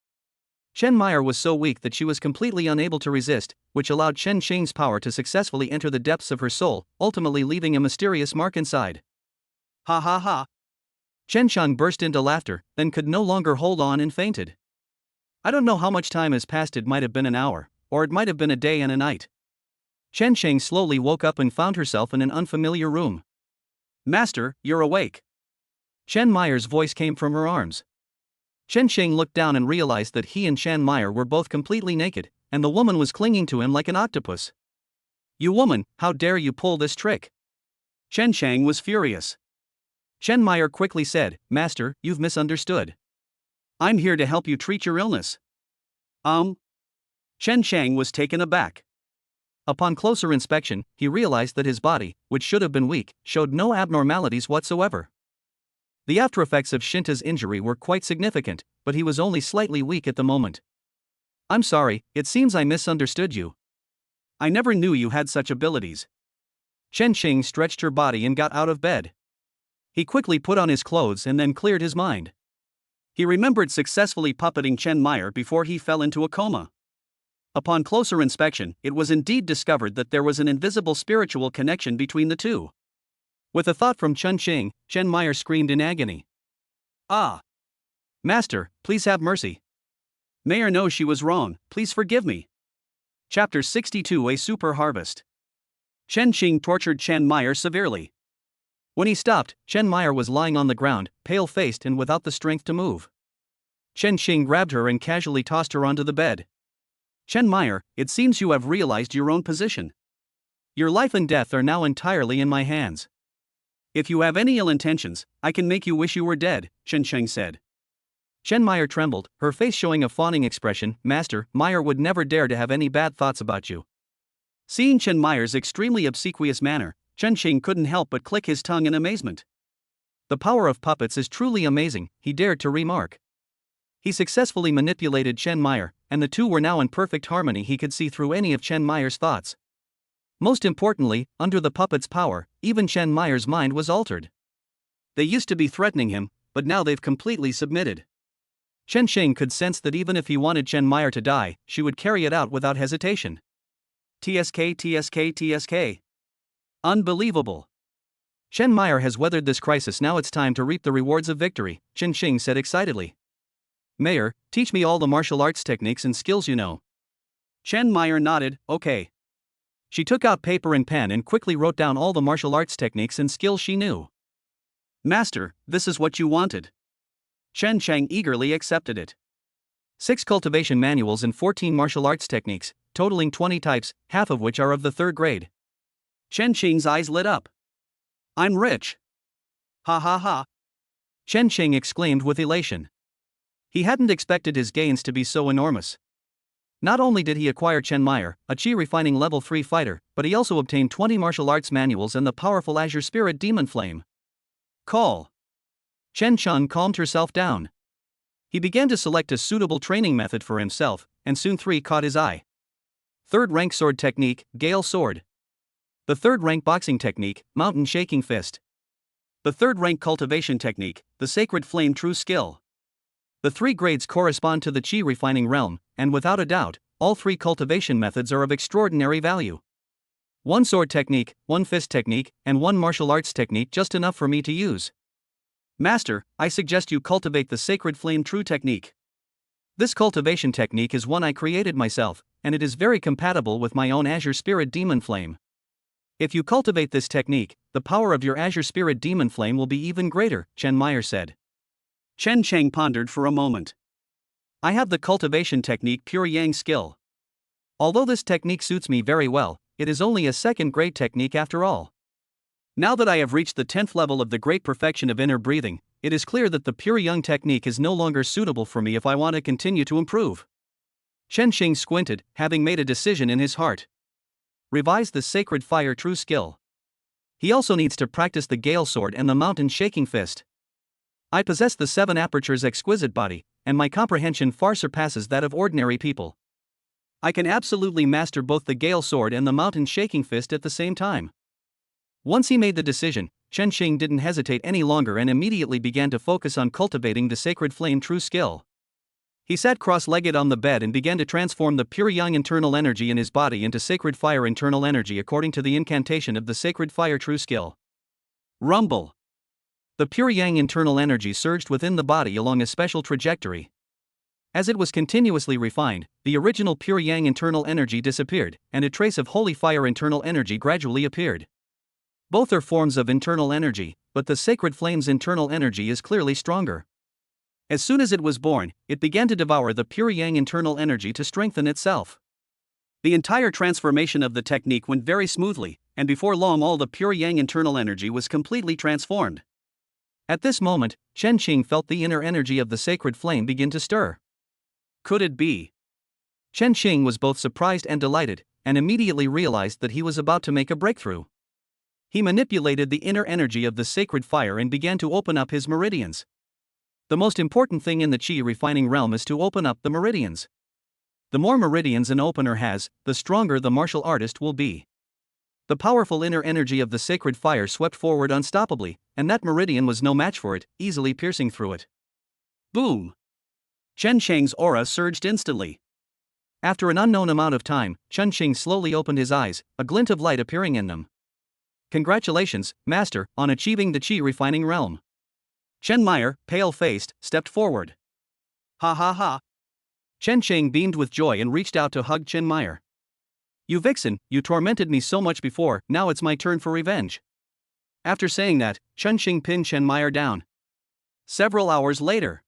Chen Meyer was so weak that she was completely unable to resist, which allowed Chen Xing's power to successfully enter the depths of her soul, ultimately leaving a mysterious mark inside. Ha ha ha! Chen Cheng burst into laughter, then could no longer hold on and fainted. I don't know how much time has passed, it might have been an hour, or it might have been a day and a night. Chen Xing slowly woke up and found herself in an unfamiliar room. Master, you're awake. Chen Meyer's voice came from her arms. Chen Xing looked down and realized that he and Chen Meyer were both completely naked, and the woman was clinging to him like an octopus. You woman, how dare you pull this trick? Chen Cheng was furious. Chen Meyer quickly said, Master, you've misunderstood. I'm here to help you treat your illness. Chen Cheng was taken aback. Upon closer inspection, he realized that his body, which should have been weak, showed no abnormalities whatsoever. The aftereffects of Shinta's injury were quite significant, but he was only slightly weak at the moment. I'm sorry, it seems I misunderstood you. I never knew you had such abilities. Chen Xing stretched her body and got out of bed. He quickly put on his clothes and then cleared his mind. He remembered successfully puppeting Chen Meyer before he fell into a coma. Upon closer inspection, it was indeed discovered that there was an invisible spiritual connection between the two. With a thought from Chen Xing, Chen Meyer screamed in agony. Ah! Master, please have mercy. Meyer knows she was wrong, please forgive me. Chapter 62: A Super Harvest. Chen Xing tortured Chen Meyer severely. When he stopped, Chen Meyer was lying on the ground, pale-faced and without the strength to move. Chen Xing grabbed her and casually tossed her onto the bed. Chen Meyer, it seems you have realized your own position. Your life and death are now entirely in my hands. If you have any ill intentions, I can make you wish you were dead, Chen Cheng said. Chen Meyer trembled, her face showing a fawning expression. Master, Meyer would never dare to have any bad thoughts about you. Seeing Chen Meyer's extremely obsequious manner, Chen Xing couldn't help but click his tongue in amazement. The power of puppets is truly amazing, he dared to remark. He successfully manipulated Chen Meyer, and the two were now in perfect harmony. He could see through any of Chen Meyer's thoughts. Most importantly, under the puppet's power, even Chen Meyer's mind was altered. They used to be threatening him, but now they've completely submitted. Chen Xing could sense that even if he wanted Chen Meyer to die, she would carry it out without hesitation. TSK, TSK, TSK. Unbelievable. Chen Meyer has weathered this crisis, now it's time to reap the rewards of victory, Chen Xing said excitedly. Meyer, teach me all the martial arts techniques and skills you know. Chen Meyer nodded, okay. She took out paper and pen and quickly wrote down all the martial arts techniques and skills she knew. Master, this is what you wanted. Chen Cheng eagerly accepted it. 6 cultivation manuals and 14 martial arts techniques, totaling 20 types, half of which are of the 3rd grade. Chen Xing's eyes lit up. I'm rich. Ha ha ha. Chen Xing exclaimed with elation. He hadn't expected his gains to be so enormous. Not only did he acquire Chen Meyer, a chi refining level 3 fighter, but he also obtained 20 martial arts manuals and the powerful Azure Spirit Demon Flame. Call. Chen Chun calmed herself down. He began to select a suitable training method for himself, and soon 3 caught his eye. Third rank sword technique, Gale Sword. The third rank boxing technique, Mountain Shaking Fist. The third rank cultivation technique, the Sacred Flame True Skill. The 3 grades correspond to the Qi refining realm, and without a doubt, all 3 cultivation methods are of extraordinary value. 1 sword technique, 1 fist technique, and 1 martial arts technique just enough for me to use. Master, I suggest you cultivate the Sacred Flame True technique. This cultivation technique is one I created myself, and it is very compatible with my own Azure Spirit Demon Flame. If you cultivate this technique, the power of your Azure Spirit Demon Flame will be even greater, Chen Meyer said. Chen Cheng pondered for a moment. I have the cultivation technique Pure Yang skill. Although this technique suits me very well, it is only a second grade technique after all. Now that I have reached the 10th level of the great perfection of inner breathing, it is clear that the Pure Yang technique is no longer suitable for me if I want to continue to improve. Chen Xing squinted, having made a decision in his heart. Revise the Sacred Fire True skill. He also needs to practice the Gale Sword and the Mountain Shaking Fist. I possess the 7 apertures exquisite body, and my comprehension far surpasses that of ordinary people. I can absolutely master both the Gale Sword and the Mountain Shaking Fist at the same time. Once he made the decision, Chen Xing didn't hesitate any longer and immediately began to focus on cultivating the Sacred Flame True skill. He sat cross-legged on the bed and began to transform the pure Yang internal energy in his body into Sacred Fire internal energy according to the incantation of the Sacred Fire True skill. Rumble. The pure Yang internal energy surged within the body along a special trajectory. As it was continuously refined, the original pure Yang internal energy disappeared, and a trace of holy fire internal energy gradually appeared. Both are forms of internal energy, but the Sacred Flame's internal energy is clearly stronger. As soon as it was born, it began to devour the pure Yang internal energy to strengthen itself. The entire transformation of the technique went very smoothly, and before long all the pure Yang internal energy was completely transformed. At this moment, Chen Xing felt the inner energy of the Sacred Flame begin to stir. Could it be? Chen Xing was both surprised and delighted, and immediately realized that he was about to make a breakthrough. He manipulated the inner energy of the sacred fire and began to open up his meridians. The most important thing in the Qi refining realm is to open up the meridians. The more meridians an opener has, the stronger the martial artist will be. The powerful inner energy of the sacred fire swept forward unstoppably, and that meridian was no match for it, easily piercing through it. Boom! Chen Sheng's aura surged instantly. After an unknown amount of time, Chen Xing slowly opened his eyes, a glint of light appearing in them. Congratulations, Master, on achieving the Qi refining realm. Chen Meyer, pale-faced, stepped forward. Ha ha ha. Chen Xing beamed with joy and reached out to hug Chen Meyer. You vixen, you tormented me so much before, now it's my turn for revenge. After saying that, Chen Xing pinned Chen Meyer down. Several hours later,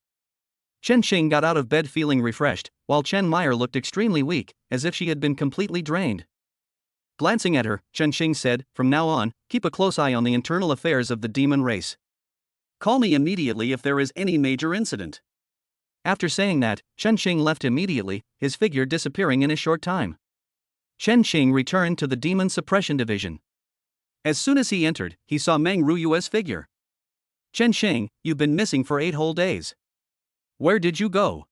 Chen Xing got out of bed feeling refreshed, while Chen Meyer looked extremely weak, as if she had been completely drained. Glancing at her, Chen Xing said, "From now on, keep a close eye on the internal affairs of the demon race. Call me immediately if there is any major incident." After saying that, Chen Xing left immediately, his figure disappearing in a short time. Chen Xing returned to the Demon Suppression Division. As soon as he entered, he saw Meng Ruyue's figure. "Chen Xing, you've been missing for 8 whole days. Where did you go?"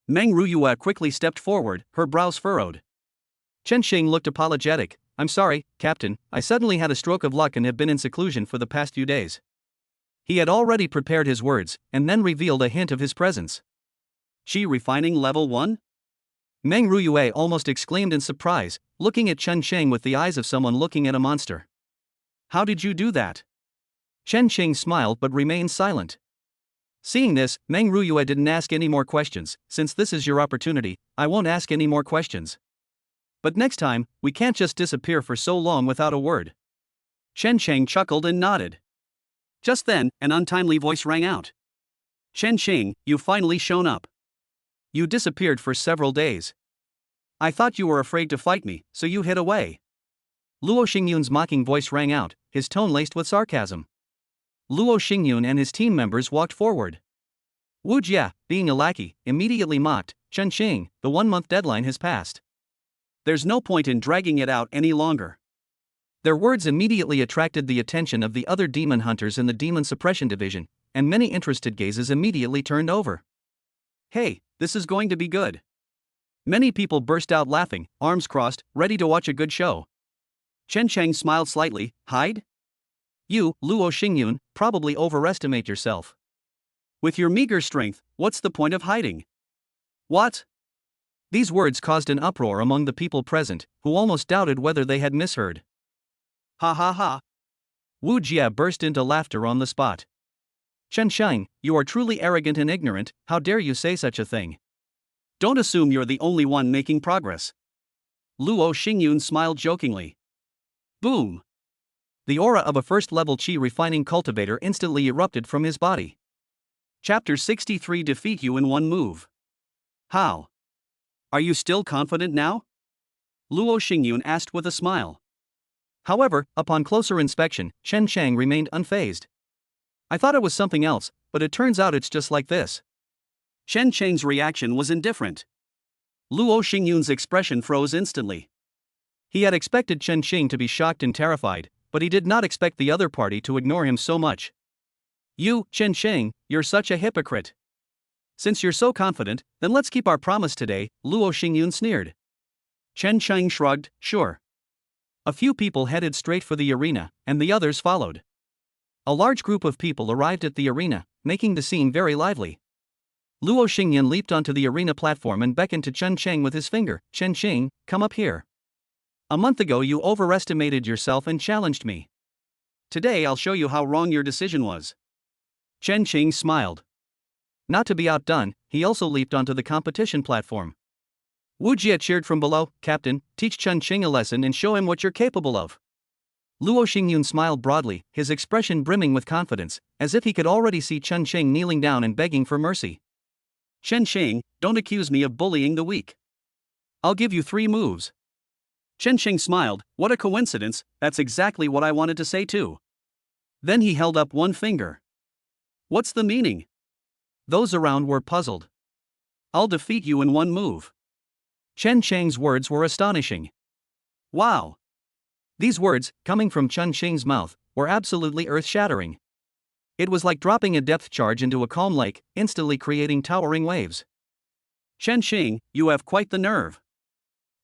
Meng Ruyue quickly stepped forward, her brows furrowed. Chen Xing looked apologetic. "I'm sorry, Captain, I suddenly had a stroke of luck and have been in seclusion for the past few days." He had already prepared his words, and then revealed a hint of his presence. Qi refining level 1? Meng Ruyue almost exclaimed in surprise, looking at Chen Xing with the eyes of someone looking at a monster. "How did you do that?" Chen Xing smiled but remained silent. Seeing this, Meng Ruyue didn't ask any more questions. "Since this is your opportunity, I won't ask any more questions. But next time, we can't just disappear for so long without a word." Chen Xing chuckled and nodded. Just then, an untimely voice rang out. "Chen Xing, you've finally shown up. You disappeared for several days. I thought you were afraid to fight me, so you hid away." Luo Xingyun's mocking voice rang out, his tone laced with sarcasm. Luo Xingyun and his team members walked forward. Wu Jia, being a lackey, immediately mocked, "Chen Xing, the 1-month deadline has passed. There's no point in dragging it out any longer." Their words immediately attracted the attention of the other demon hunters in the Demon Suppression Division, and many interested gazes immediately turned over. "Hey, this is going to be good. Many people burst out laughing, arms crossed, ready to watch a good show. Chen Chang smiled slightly. Hide? You, Luo Xingyun, probably overestimate yourself. With your meager strength, what's the point of hiding? What? These words caused an uproar among the people present, who almost doubted whether they had misheard. Ha ha ha. Wu Jia burst into laughter on the spot. Chen Shang, you are truly arrogant and ignorant, how dare you say such a thing? Don't assume you're the only one making progress. Luo Xingyun smiled jokingly. Boom! The aura of a first-level qi refining cultivator instantly erupted from his body. Chapter 63 Defeat you in one move. How? Are you still confident now? Luo Xingyun asked with a smile. However, upon closer inspection, Chen Chang remained unfazed. I thought it was something else, but it turns out it's just like this. Chen Chang's reaction was indifferent. Luo Xingyun's expression froze instantly. He had expected Chen Qing to be shocked and terrified, but he did not expect the other party to ignore him so much. You, Chen Qing, you're such a hypocrite. Since you're so confident, then let's keep our promise today, Luo Xingyun sneered. Chen Chang shrugged, sure. A few people headed straight for the arena, and the others followed. A large group of people arrived at the arena, making the scene very lively. Luo Xingyun leaped onto the arena platform and beckoned to Chen Chang with his finger. Chen Qing, come up here. A month ago you overestimated yourself and challenged me. Today I'll show you how wrong your decision was. Chen Qing smiled. Not to be outdone, he also leaped onto the competition platform. Wu Jia cheered from below. Captain, teach Chen Qing a lesson and show him what you're capable of. Luo Xingyun smiled broadly, his expression brimming with confidence, as if he could already see Chen Qing kneeling down and begging for mercy. Chen Qing, don't accuse me of bullying the weak. I'll give you 3 moves. Chen Qing smiled. What a coincidence, that's exactly what I wanted to say too. Then he held up one finger. What's the meaning? Those around were puzzled. I'll defeat you in one move. Chen Chang's words were astonishing. Wow! These words, coming from Chen Qing's mouth, were absolutely earth-shattering. It was like dropping a depth charge into a calm lake, instantly creating towering waves. Chen Qing, you have quite the nerve.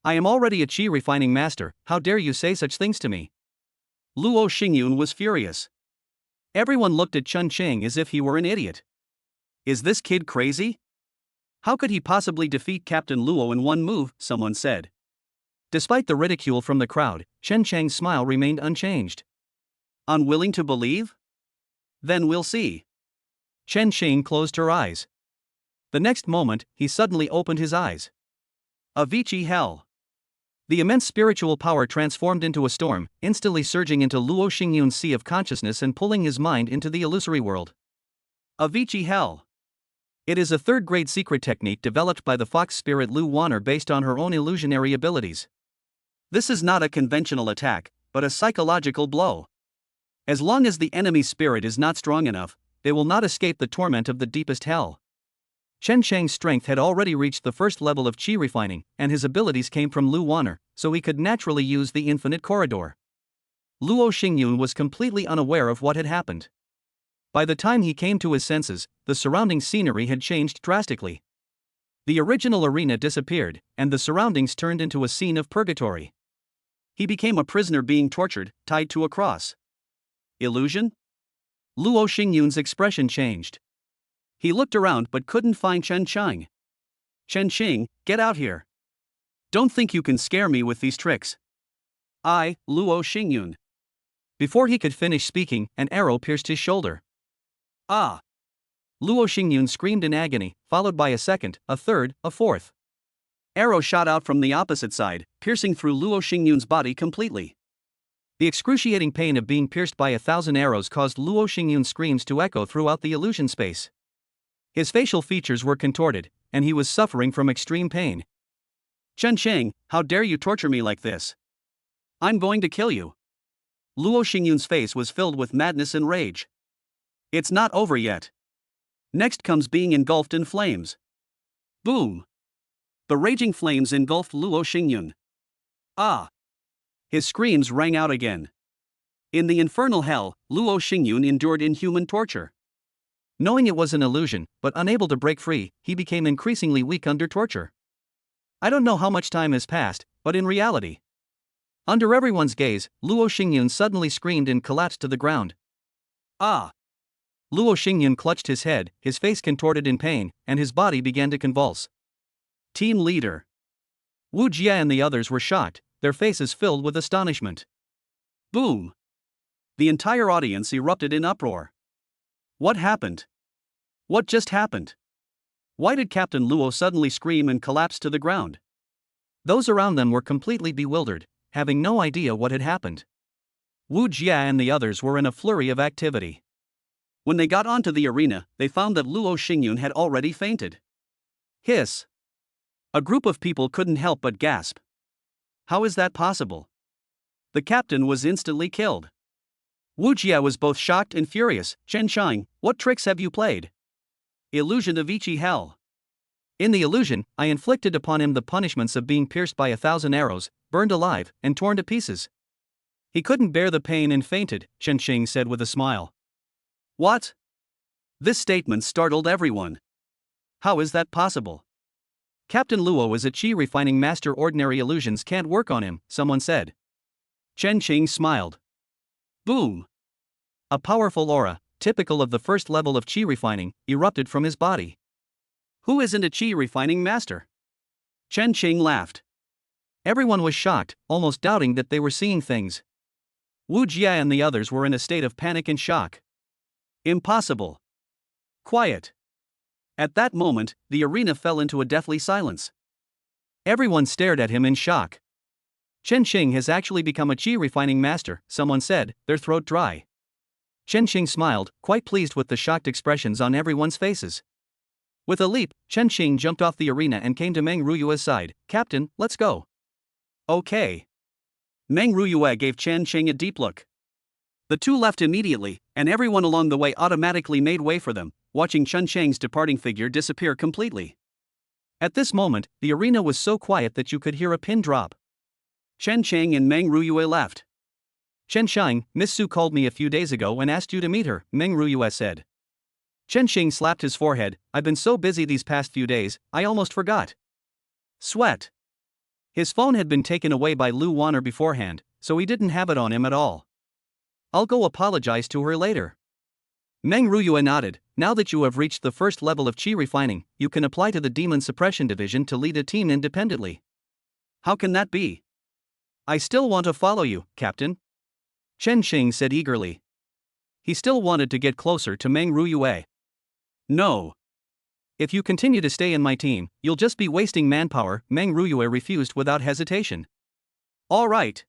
I am already a qi refining master, how dare you say such things to me? Luo Xingyun was furious. Everyone looked at Chen Qing as if he were an idiot. Is this kid crazy? How could he possibly defeat Captain Luo in one move, someone said. Despite the ridicule from the crowd, Chen Chang's smile remained unchanged. Unwilling to believe? Then we'll see. Chen Qing closed her eyes. The next moment, he suddenly opened his eyes. Avicii hell. The immense spiritual power transformed into a storm, instantly surging into Luo Xingyun's sea of consciousness and pulling his mind into the illusory world. Avicii hell. It is a third-grade secret technique developed by the fox spirit Lu Wanner based on her own illusionary abilities. This is not a conventional attack, but a psychological blow. As long as the enemy's spirit is not strong enough, they will not escape the torment of the deepest hell. Chen Chang's strength had already reached the first level of qi refining, and his abilities came from Lu Wanner, so he could naturally use the infinite corridor. Luo Xingyun was completely unaware of what had happened. By the time he came to his senses, the surrounding scenery had changed drastically. The original arena disappeared, and the surroundings turned into a scene of purgatory. He became a prisoner being tortured, tied to a cross. Illusion? Luo Xingyun's expression changed. He looked around but couldn't find Chen Qing. Chen Qing, get out here. Don't think you can scare me with these tricks. Luo Xingyun. Before he could finish speaking, an arrow pierced his shoulder. Ah! Luo Xingyun screamed in agony, followed by a second, a third, a fourth. Arrow shot out from the opposite side, piercing through Luo Xingyun's body completely. The excruciating pain of being pierced by 1,000 arrows caused Luo Xingyun's screams to echo throughout the illusion space. His facial features were contorted, and he was suffering from extreme pain. Chen Qing, how dare you torture me like this? I'm going to kill you. Luo Xingyun's face was filled with madness and rage. It's not over yet. Next comes being engulfed in flames. Boom! The raging flames engulfed Luo Xingyun. Ah! His screams rang out again. In the infernal hell, Luo Xingyun endured inhuman torture. Knowing it was an illusion, but unable to break free, he became increasingly weak under torture. I don't know how much time has passed, but in reality. Under everyone's gaze, Luo Xingyun suddenly screamed and collapsed to the ground. Ah! Luo Xingyun clutched his head, his face contorted in pain, and his body began to convulse. Team leader. Wu Jia and the others were shocked, their faces filled with astonishment. Boom! The entire audience erupted in uproar. What happened? What just happened? Why did Captain Luo suddenly scream and collapse to the ground? Those around them were completely bewildered, having no idea what had happened. Wu Jia and the others were in a flurry of activity. When they got onto the arena, they found that Luo Xingyun had already fainted. Hiss! A group of people couldn't help but gasp. How is that possible? The captain was instantly killed. Wu Jia was both shocked and furious. Chen Shang, what tricks have you played? Illusion of Ichi Hell. In the illusion, I inflicted upon him the punishments of being pierced by 1,000 arrows, burned alive, and torn to pieces. He couldn't bear the pain and fainted, Chen Xing said with a smile. What? This statement startled everyone. How is that possible? Captain Luo is a chi refining master. Ordinary illusions can't work on him, someone said. Chen Xing smiled. Boom! A powerful aura, typical of the first level of chi refining, erupted from his body. Who isn't a chi refining master? Chen Xing laughed. Everyone was shocked, almost doubting that they were seeing things. Wu Jia and the others were in a state of panic and shock. Impossible. Quiet. At that moment, the arena fell into a deathly silence. Everyone stared at him in shock. Chen Xing has actually become a chi refining master, someone said, their throat dry. Chen Xing smiled, quite pleased with the shocked expressions on everyone's faces. With a leap, Chen Xing jumped off the arena and came to Meng Ruyue's side. Captain, let's go. Okay. Meng Ruyue gave Chen Xing a deep look. The two left immediately, and everyone along the way automatically made way for them, watching Chen Xing's departing figure disappear completely. At this moment, the arena was so quiet that you could hear a pin drop. Chen Xing and Meng Ruyue left. Chen Shang, Miss Su called me a few days ago and asked you to meet her, Meng Ruyue said. Chen Xing slapped his forehead. I've been so busy these past few days, I almost forgot. Sweat. His phone had been taken away by Lu Wanner beforehand, so he didn't have it on him at all. I'll go apologize to her later. Meng Ruyue nodded. Now that you have reached the first level of chi refining, you can apply to the Demon Suppression Division to lead a team independently. How can that be? I still want to follow you, Captain. Chen Xing said eagerly. He still wanted to get closer to Meng Ruyue. No. If you continue to stay in my team, you'll just be wasting manpower, Meng Ruyue refused without hesitation. All right.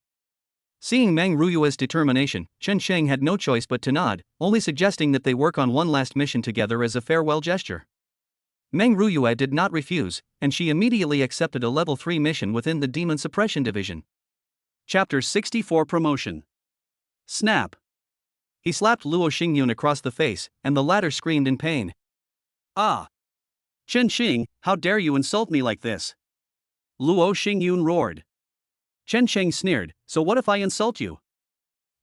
Seeing Meng Ruyue's determination, Chen Sheng had no choice but to nod, only suggesting that they work on one last mission together as a farewell gesture. Meng Ruyue did not refuse, and she immediately accepted a level 3 mission within the Demon Suppression Division. Chapter 64 Promotion. Snap. He slapped Luo Xingyun across the face, and the latter screamed in pain. Ah! Chen Xing, how dare you insult me like this? Luo Xingyun roared. Chen Sheng sneered, so what if I insult you?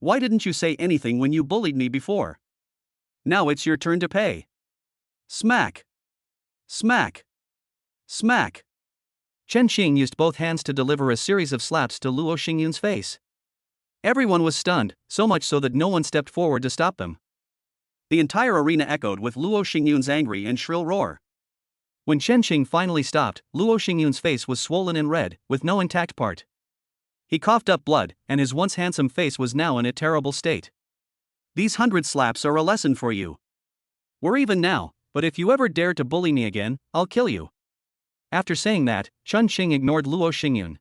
Why didn't you say anything when you bullied me before? Now it's your turn to pay. Smack. Smack. Smack. Chen Xing used both hands to deliver a series of slaps to Luo Xingyun's face. Everyone was stunned, so much so that no one stepped forward to stop them. The entire arena echoed with Luo Xingyun's angry and shrill roar. When Chen Xing finally stopped, Luo Xingyun's face was swollen and red, with no intact part. He coughed up blood, and his once handsome face was now in a terrible state. These 100 slaps are a lesson for you. We're even now, but if you ever dare to bully me again, I'll kill you. After saying that, Chen Xing ignored Luo Xingyun.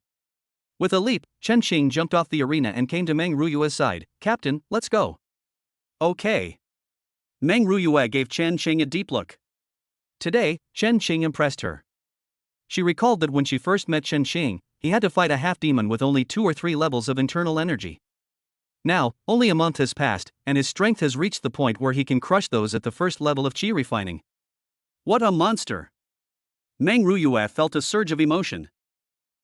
With a leap, Chen Xing jumped off the arena and came to Meng Ruyue's side. Captain, let's go. Okay. Meng Ruyue gave Chen Xing a deep look. Today, Chen Xing impressed her. She recalled that when she first met Chen Xing, he had to fight a half-demon with only 2 or 3 levels of internal energy. Now, only a month has passed, and his strength has reached the point where he can crush those at the first level of chi refining. What a monster! Meng Ruyue felt a surge of emotion.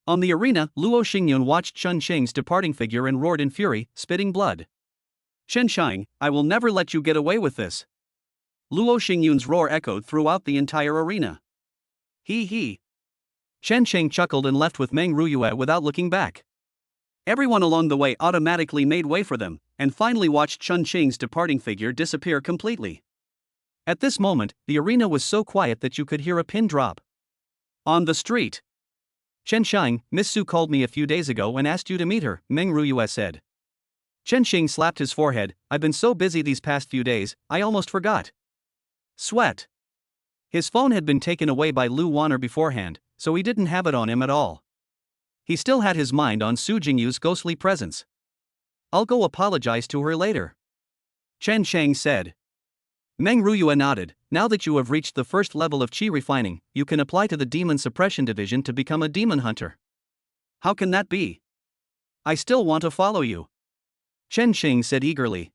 On the arena, Luo Xingyun watched Chen Xing's departing figure and roared in fury, spitting blood. Chen Shang, I will never let you get away with this. Luo Xingyun's roar echoed throughout the entire arena. He. Chen Sheng chuckled and left with Meng Ruyue without looking back. Everyone along the way automatically made way for them, and finally watched Chen Qing's departing figure disappear completely. At this moment, the arena was so quiet that you could hear a pin drop. On the street. Chen Sheng, Miss Su called me a few days ago and asked you to meet her, Meng Ruyue said. Chen Sheng slapped his forehead. I've been so busy these past few days, I almost forgot. Sweat. His phone had been taken away by Lu Wanner beforehand, so he didn't have it on him at all. He still had his mind on Su Jingyu's ghostly presence. I'll go apologize to her later, Chen Sheng said. Meng Ruyue nodded. Now that you have reached the first level of qi refining, you can apply to the Demon Suppression Division to become a demon hunter. How can that be? I still want to follow you, Chen Sheng said eagerly.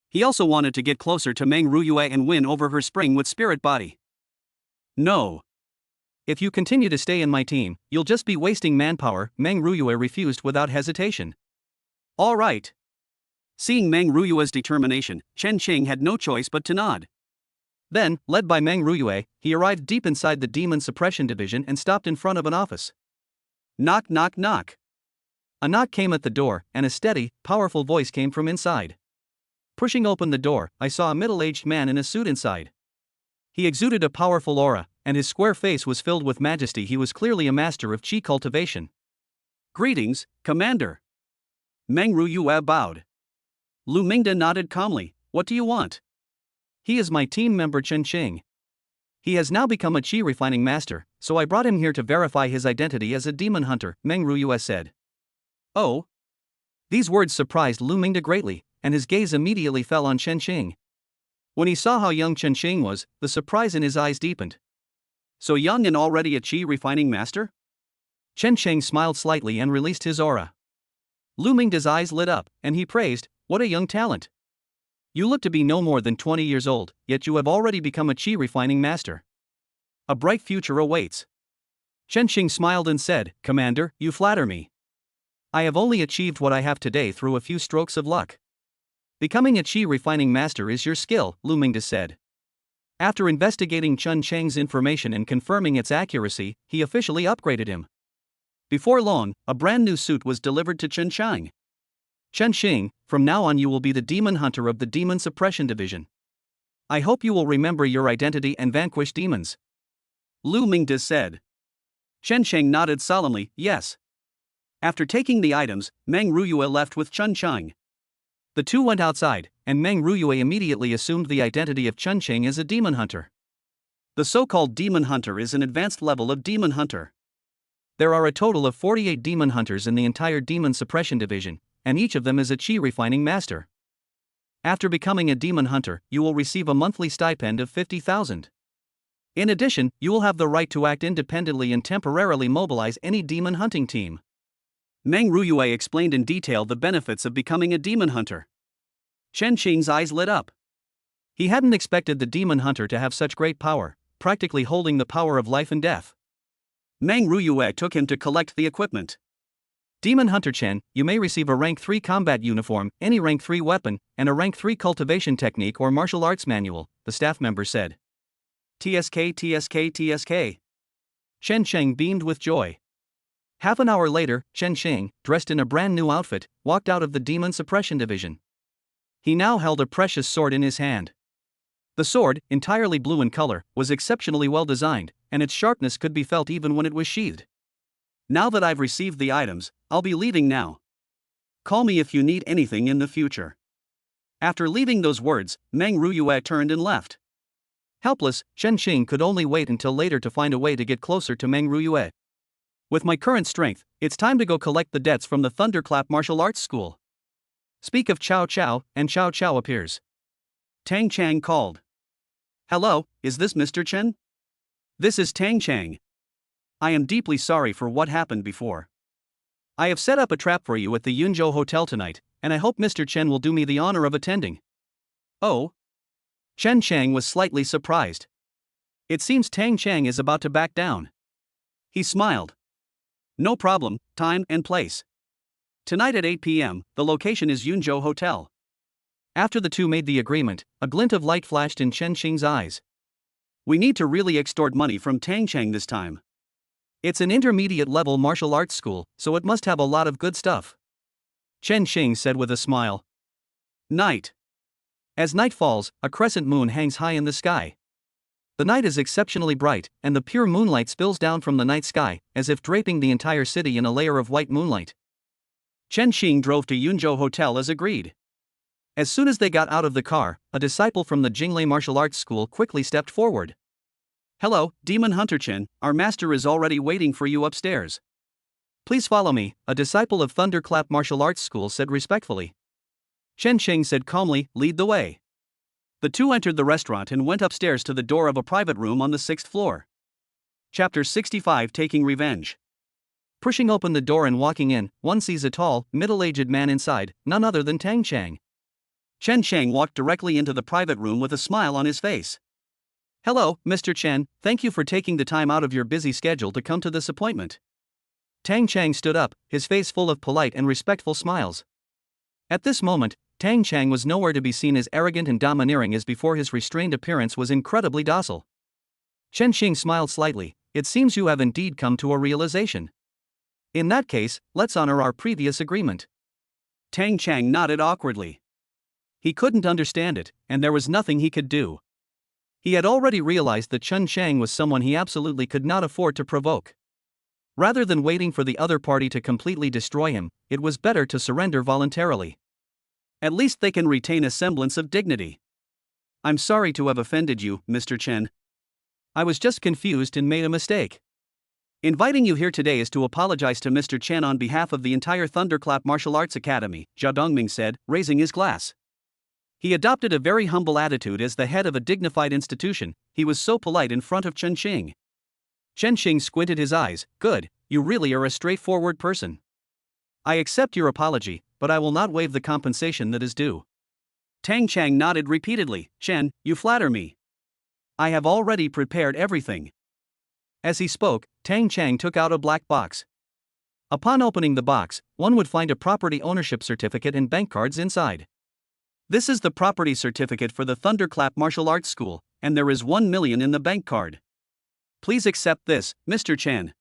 He also wanted to get closer to Meng Ruyue and win over her spring with spirit body. No. If you continue to stay in my team, you'll just be wasting manpower, Meng Ruyue refused without hesitation. All right. Seeing Meng Ruyue's determination, Chen Sheng had no choice but to nod. Then, led by Meng Ruyue, he arrived deep inside the Demon Suppression Division and stopped in front of an office. Knock, knock, knock. A knock came at the door, and a steady, powerful voice came from inside. Pushing open the door, I saw a middle-aged man in a suit inside. He exuded a powerful aura, and his square face was filled with majesty. He was clearly a master of qi cultivation. Greetings, Commander. Meng Ruyue bowed. Lu Mingda nodded calmly. What do you want? He is my team member Chen Sheng. He has now become a qi refining master, so I brought him here to verify his identity as a demon hunter, Meng Ruyue said. Oh? These words surprised Lu Mingda greatly, and his gaze immediately fell on Chen Sheng. When he saw how young Chen Sheng was, the surprise in his eyes deepened. So young and already a qi refining master? Chen Sheng smiled slightly and released his aura. Lu Mingda's eyes lit up, and he praised, what a young talent. You look to be no more than 20 years old, yet you have already become a qi refining master. A bright future awaits. Chen Sheng smiled and said, Commander, you flatter me. I have only achieved what I have today through a few strokes of luck. Becoming a qi refining master is your skill, Lu Mingda said. After investigating Chen Sheng's information and confirming its accuracy, he officially upgraded him. Before long, a brand new suit was delivered to Chen Sheng. Chen Sheng, from now on you will be the demon hunter of the Demon Suppression Division. I hope you will remember your identity and vanquish demons, Lu Mingda said. Chen Sheng nodded solemnly, yes. After taking the items, Meng Ruyue left with Chen Sheng. The two went outside, and Meng Ruyue immediately assumed the identity of Chen Sheng as a demon hunter. The so-called demon hunter is an advanced level of demon hunter. There are a total of 48 demon hunters in the entire Demon Suppression Division, and each of them is a qi refining master. After becoming a demon hunter, you will receive a monthly stipend of 50,000. In addition, you will have the right to act independently and temporarily mobilize any demon hunting team. Meng Ruyue explained in detail the benefits of becoming a demon hunter. Chen Sheng's eyes lit up. He hadn't expected the demon hunter to have such great power, practically holding the power of life and death. Meng Ruyue took him to collect the equipment. Demon Hunter Chen, you may receive a rank 3 combat uniform, any rank 3 weapon, and a rank 3 cultivation technique or martial arts manual, the staff member said. TSK, TSK, TSK. Chen Sheng beamed with joy. Half an hour later, Chen Sheng, dressed in a brand new outfit, walked out of the Demon Suppression Division. He now held a precious sword in his hand. The sword, entirely blue in color, was exceptionally well designed, and its sharpness could be felt even when it was sheathed. Now that I've received the items, I'll be leaving now. Call me if you need anything in the future. After leaving those words, Meng Ruyue turned and left. Helpless, Chen Sheng could only wait until later to find a way to get closer to Meng Ruyue. With my current strength, it's time to go collect the debts from the Thunderclap Martial Arts School. Speak of Chow Chow, and Chow Chow appears. Tang Chang called. Hello, is this Mr. Chen? This is Tang Chang. I am deeply sorry for what happened before. I have set up a trap for you at the Yunzhou Hotel tonight, and I hope Mr. Chen will do me the honor of attending. Oh? Chen Sheng was slightly surprised. It seems Tang Chang is about to back down. He smiled. No problem, time and place. Tonight at 8 p.m., the location is Yunzhou Hotel. After the two made the agreement, a glint of light flashed in Chen Sheng's eyes. We need to really extort money from Tang Chang this time. It's an intermediate-level martial arts school, so it must have a lot of good stuff, Chen Xing said with a smile. Night. As night falls, a crescent moon hangs high in the sky. The night is exceptionally bright, and the pure moonlight spills down from the night sky, as if draping the entire city in a layer of white moonlight. Chen Xing drove to Yunzhou Hotel as agreed. As soon as they got out of the car, a disciple from the Jinglei Martial Arts School quickly stepped forward. Hello, Demon Hunter Chen, our master is already waiting for you upstairs. Please follow me, a disciple of Thunderclap Martial Arts School said respectfully. Chen Xing said calmly, lead the way. The two entered the restaurant and went upstairs to the door of a private room on the 6th floor. Chapter 65 Taking Revenge. Pushing open the door and walking in, one sees a tall, middle-aged man inside, none other than Tang Chang. Chen Chang walked directly into the private room with a smile on his face. Hello, Mr. Chen, thank you for taking the time out of your busy schedule to come to this appointment. Tang Chang stood up, his face full of polite and respectful smiles. At this moment, Tang Chang was nowhere to be seen as arrogant and domineering as before. His restrained appearance was incredibly docile. Chen Xing smiled slightly. It seems you have indeed come to a realization. In that case, let's honor our previous agreement. Tang Chang nodded awkwardly. He couldn't understand it, and there was nothing he could do. He had already realized that Chen Chang was someone he absolutely could not afford to provoke. Rather than waiting for the other party to completely destroy him, it was better to surrender voluntarily. At least they can retain a semblance of dignity. I'm sorry to have offended you, Mr. Chen. I was just confused and made a mistake. Inviting you here today is to apologize to Mr. Chen on behalf of the entire Thunderclap Martial Arts Academy, Zhao Dongming said, raising his glass. He adopted a very humble attitude as the head of a dignified institution. He was so polite in front of Chen Xing. Chen Xing squinted his eyes. Good, you really are a straightforward person. I accept your apology, but I will not waive the compensation that is due. Tang Chang nodded repeatedly. Chen, you flatter me. I have already prepared everything. As he spoke, Tang Chang took out a black box. Upon opening the box, one would find a property ownership certificate and bank cards inside. This is the property certificate for the Thunderclap Martial Arts School, and there is 1 million in the bank card. Please accept this, Mr. Chen.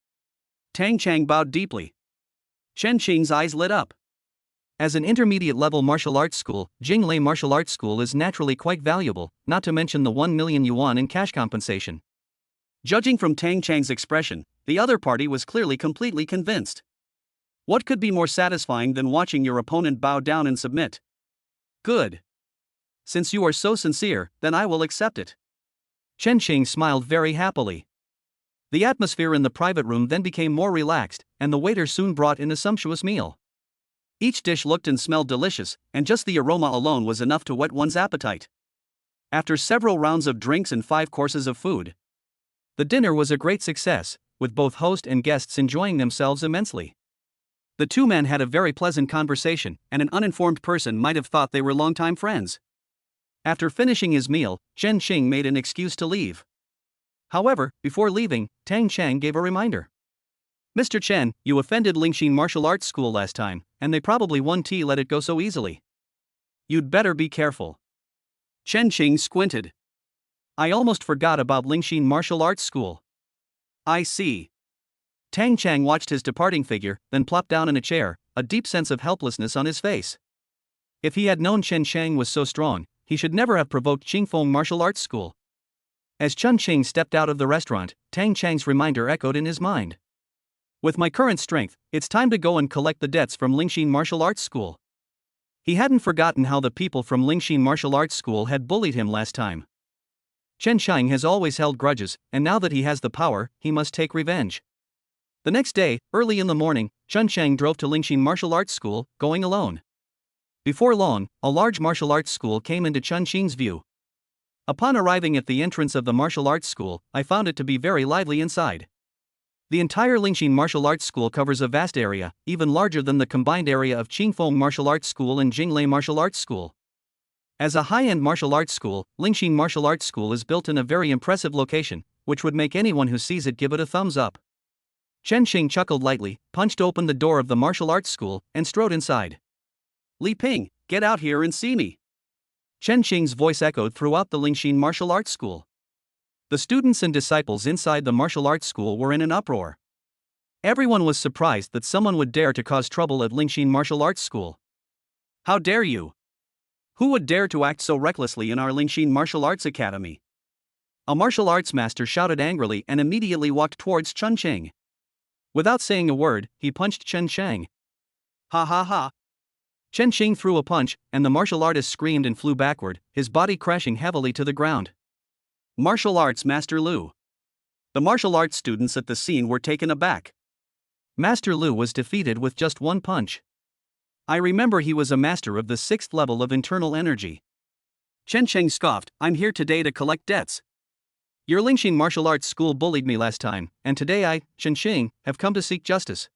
Tang Chang bowed deeply. Chen Xing's eyes lit up. As an intermediate-level martial arts school, Jinglei Martial Arts School is naturally quite valuable, not to mention the 1 million yuan in cash compensation. Judging from Tang Chang's expression, the other party was clearly completely convinced. What could be more satisfying than watching your opponent bow down and submit? Good. Since you are so sincere, then I will accept it. Chen Xing smiled very happily. The atmosphere in the private room then became more relaxed, and the waiter soon brought in a sumptuous meal. Each dish looked and smelled delicious, and just the aroma alone was enough to whet one's appetite. After several rounds of drinks and 5 courses of food, the dinner was a great success, with both host and guests enjoying themselves immensely. The two men had a very pleasant conversation, and an uninformed person might have thought they were longtime friends. After finishing his meal, Chen Xing made an excuse to leave. However, before leaving, Tang Chang gave a reminder. Mr. Chen, you offended Lingxin Martial Arts School last time, and they probably won't let it go so easily. You'd better be careful. Chen Xing squinted. I almost forgot about Lingxin Martial Arts School. I see. Tang Chang watched his departing figure, then plopped down in a chair, a deep sense of helplessness on his face. If he had known Chen Chang was so strong, he should never have provoked Qingfeng Martial Arts School. As Chen Xing stepped out of the restaurant, Tang Chang's reminder echoed in his mind. With my current strength, it's time to go and collect the debts from Lingxin Martial Arts School. He hadn't forgotten how the people from Lingxin Martial Arts School had bullied him last time. Chen Xing has always held grudges, and now that he has the power, he must take revenge. The next day, early in the morning, Chen Chang drove to Lingxin Martial Arts School, going alone. Before long, a large martial arts school came into Chen Xing's view. Upon arriving at the entrance of the martial arts school, I found it to be very lively inside. The entire Lingxin Martial Arts School covers a vast area, even larger than the combined area of Qingfeng Martial Arts School and Jinglei Martial Arts School. As a high-end martial arts school, Lingxin Martial Arts School is built in a very impressive location, which would make anyone who sees it give it a thumbs up. Chen Xing chuckled lightly, punched open the door of the martial arts school, and strode inside. Li Ping, get out here and see me. Chen Xing's voice echoed throughout the Lingxin Martial Arts School. The students and disciples inside the martial arts school were in an uproar. Everyone was surprised that someone would dare to cause trouble at Lingxin Martial Arts School. How dare you? Who would dare to act so recklessly in our Lingxin Martial Arts Academy? A martial arts master shouted angrily and immediately walked towards Chen Sheng. Without saying a word, he punched Chen Sheng. Ha ha ha. Chen Sheng threw a punch, and the martial artist screamed and flew backward, his body crashing heavily to the ground. Martial Arts Master Lu. The martial arts students at the scene were taken aback. Master Lu was defeated with just one punch. I remember he was a master of the 6th level of internal energy. Chen Sheng scoffed, I'm here today to collect debts. Your Lingxin Martial Arts School bullied me last time, and today I, Chen Sheng, have come to seek justice.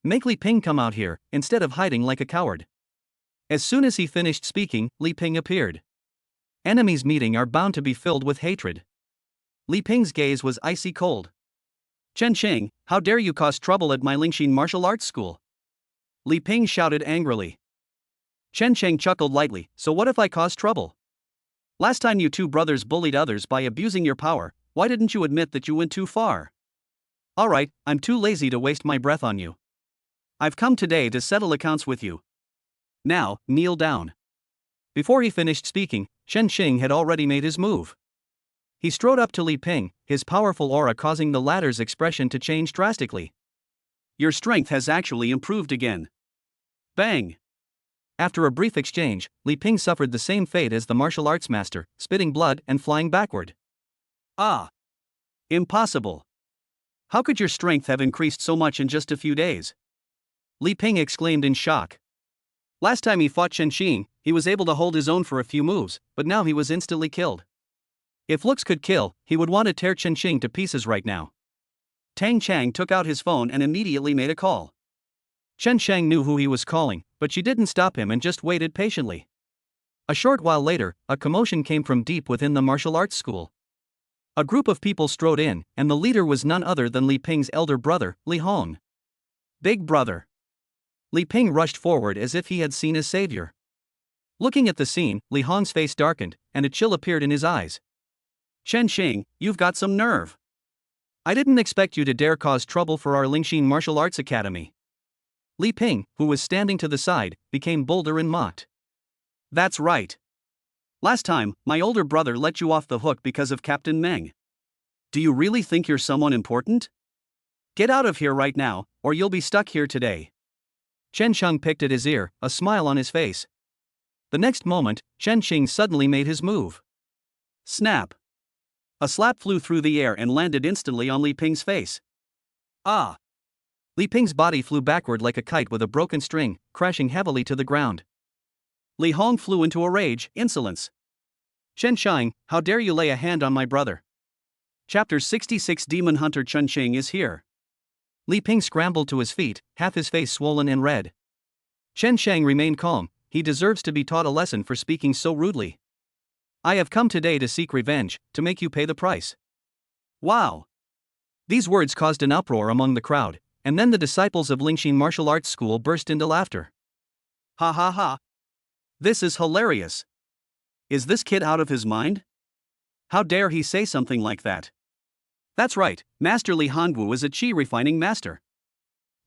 Make Li Ping come out here, instead of hiding like a coward. As soon as he finished speaking, Li Ping appeared. Enemies meeting are bound to be filled with hatred. Li Ping's gaze was icy cold. Chen Sheng, how dare you cause trouble at my Lingxin Martial Arts School? Li Ping shouted angrily. Chen Sheng chuckled lightly, so what if I caused trouble? Last time you two brothers bullied others by abusing your power, why didn't you admit that you went too far? Alright, I'm too lazy to waste my breath on you. I've come today to settle accounts with you. Now, kneel down. Before he finished speaking, Chen Sheng had already made his move. He strode up to Li Ping, his powerful aura causing the latter's expression to change drastically. Your strength has actually improved again. Bang! After a brief exchange, Li Ping suffered the same fate as the martial arts master, spitting blood and flying backward. Ah! Impossible! How could your strength have increased so much in just a few days? Li Ping exclaimed in shock. Last time he fought Chen Sheng, he was able to hold his own for a few moves, but now he was instantly killed. If looks could kill, he would want to tear Chen Sheng to pieces right now. Tang Chang took out his phone and immediately made a call. Chen Sheng knew who he was calling, but she didn't stop him and just waited patiently. A short while later, a commotion came from deep within the martial arts school. A group of people strode in, and the leader was none other than Li Ping's elder brother, Li Hong. Big brother. Li Ping rushed forward as if he had seen his savior. Looking at the scene, Li Hong's face darkened, and a chill appeared in his eyes. Chen Sheng, you've got some nerve. I didn't expect you to dare cause trouble for our Lingxin Martial Arts Academy. Li Ping, who was standing to the side, became bolder and mocked. That's right. Last time, my older brother let you off the hook because of Captain Meng. Do you really think you're someone important? Get out of here right now, or you'll be stuck here today. Chen Sheng picked at his ear, a smile on his face. The next moment, Chen Sheng suddenly made his move. Snap! A slap flew through the air and landed instantly on Li Ping's face. Ah! Li Ping's body flew backward like a kite with a broken string, crashing heavily to the ground. Li Hong flew into a rage, insolence. Chen Sheng, how dare you lay a hand on my brother? Chapter 66 Demon Hunter Chen Sheng is here. Li Ping scrambled to his feet, half his face swollen and red. Chen Sheng remained calm, he deserves to be taught a lesson for speaking so rudely. I have come today to seek revenge, to make you pay the price. Wow! These words caused an uproar among the crowd, and then the disciples of Lingxin Martial Arts School burst into laughter. Ha ha ha! This is hilarious! Is this kid out of his mind? How dare he say something like that? That's right, Master Li Hongwu is a chi refining master.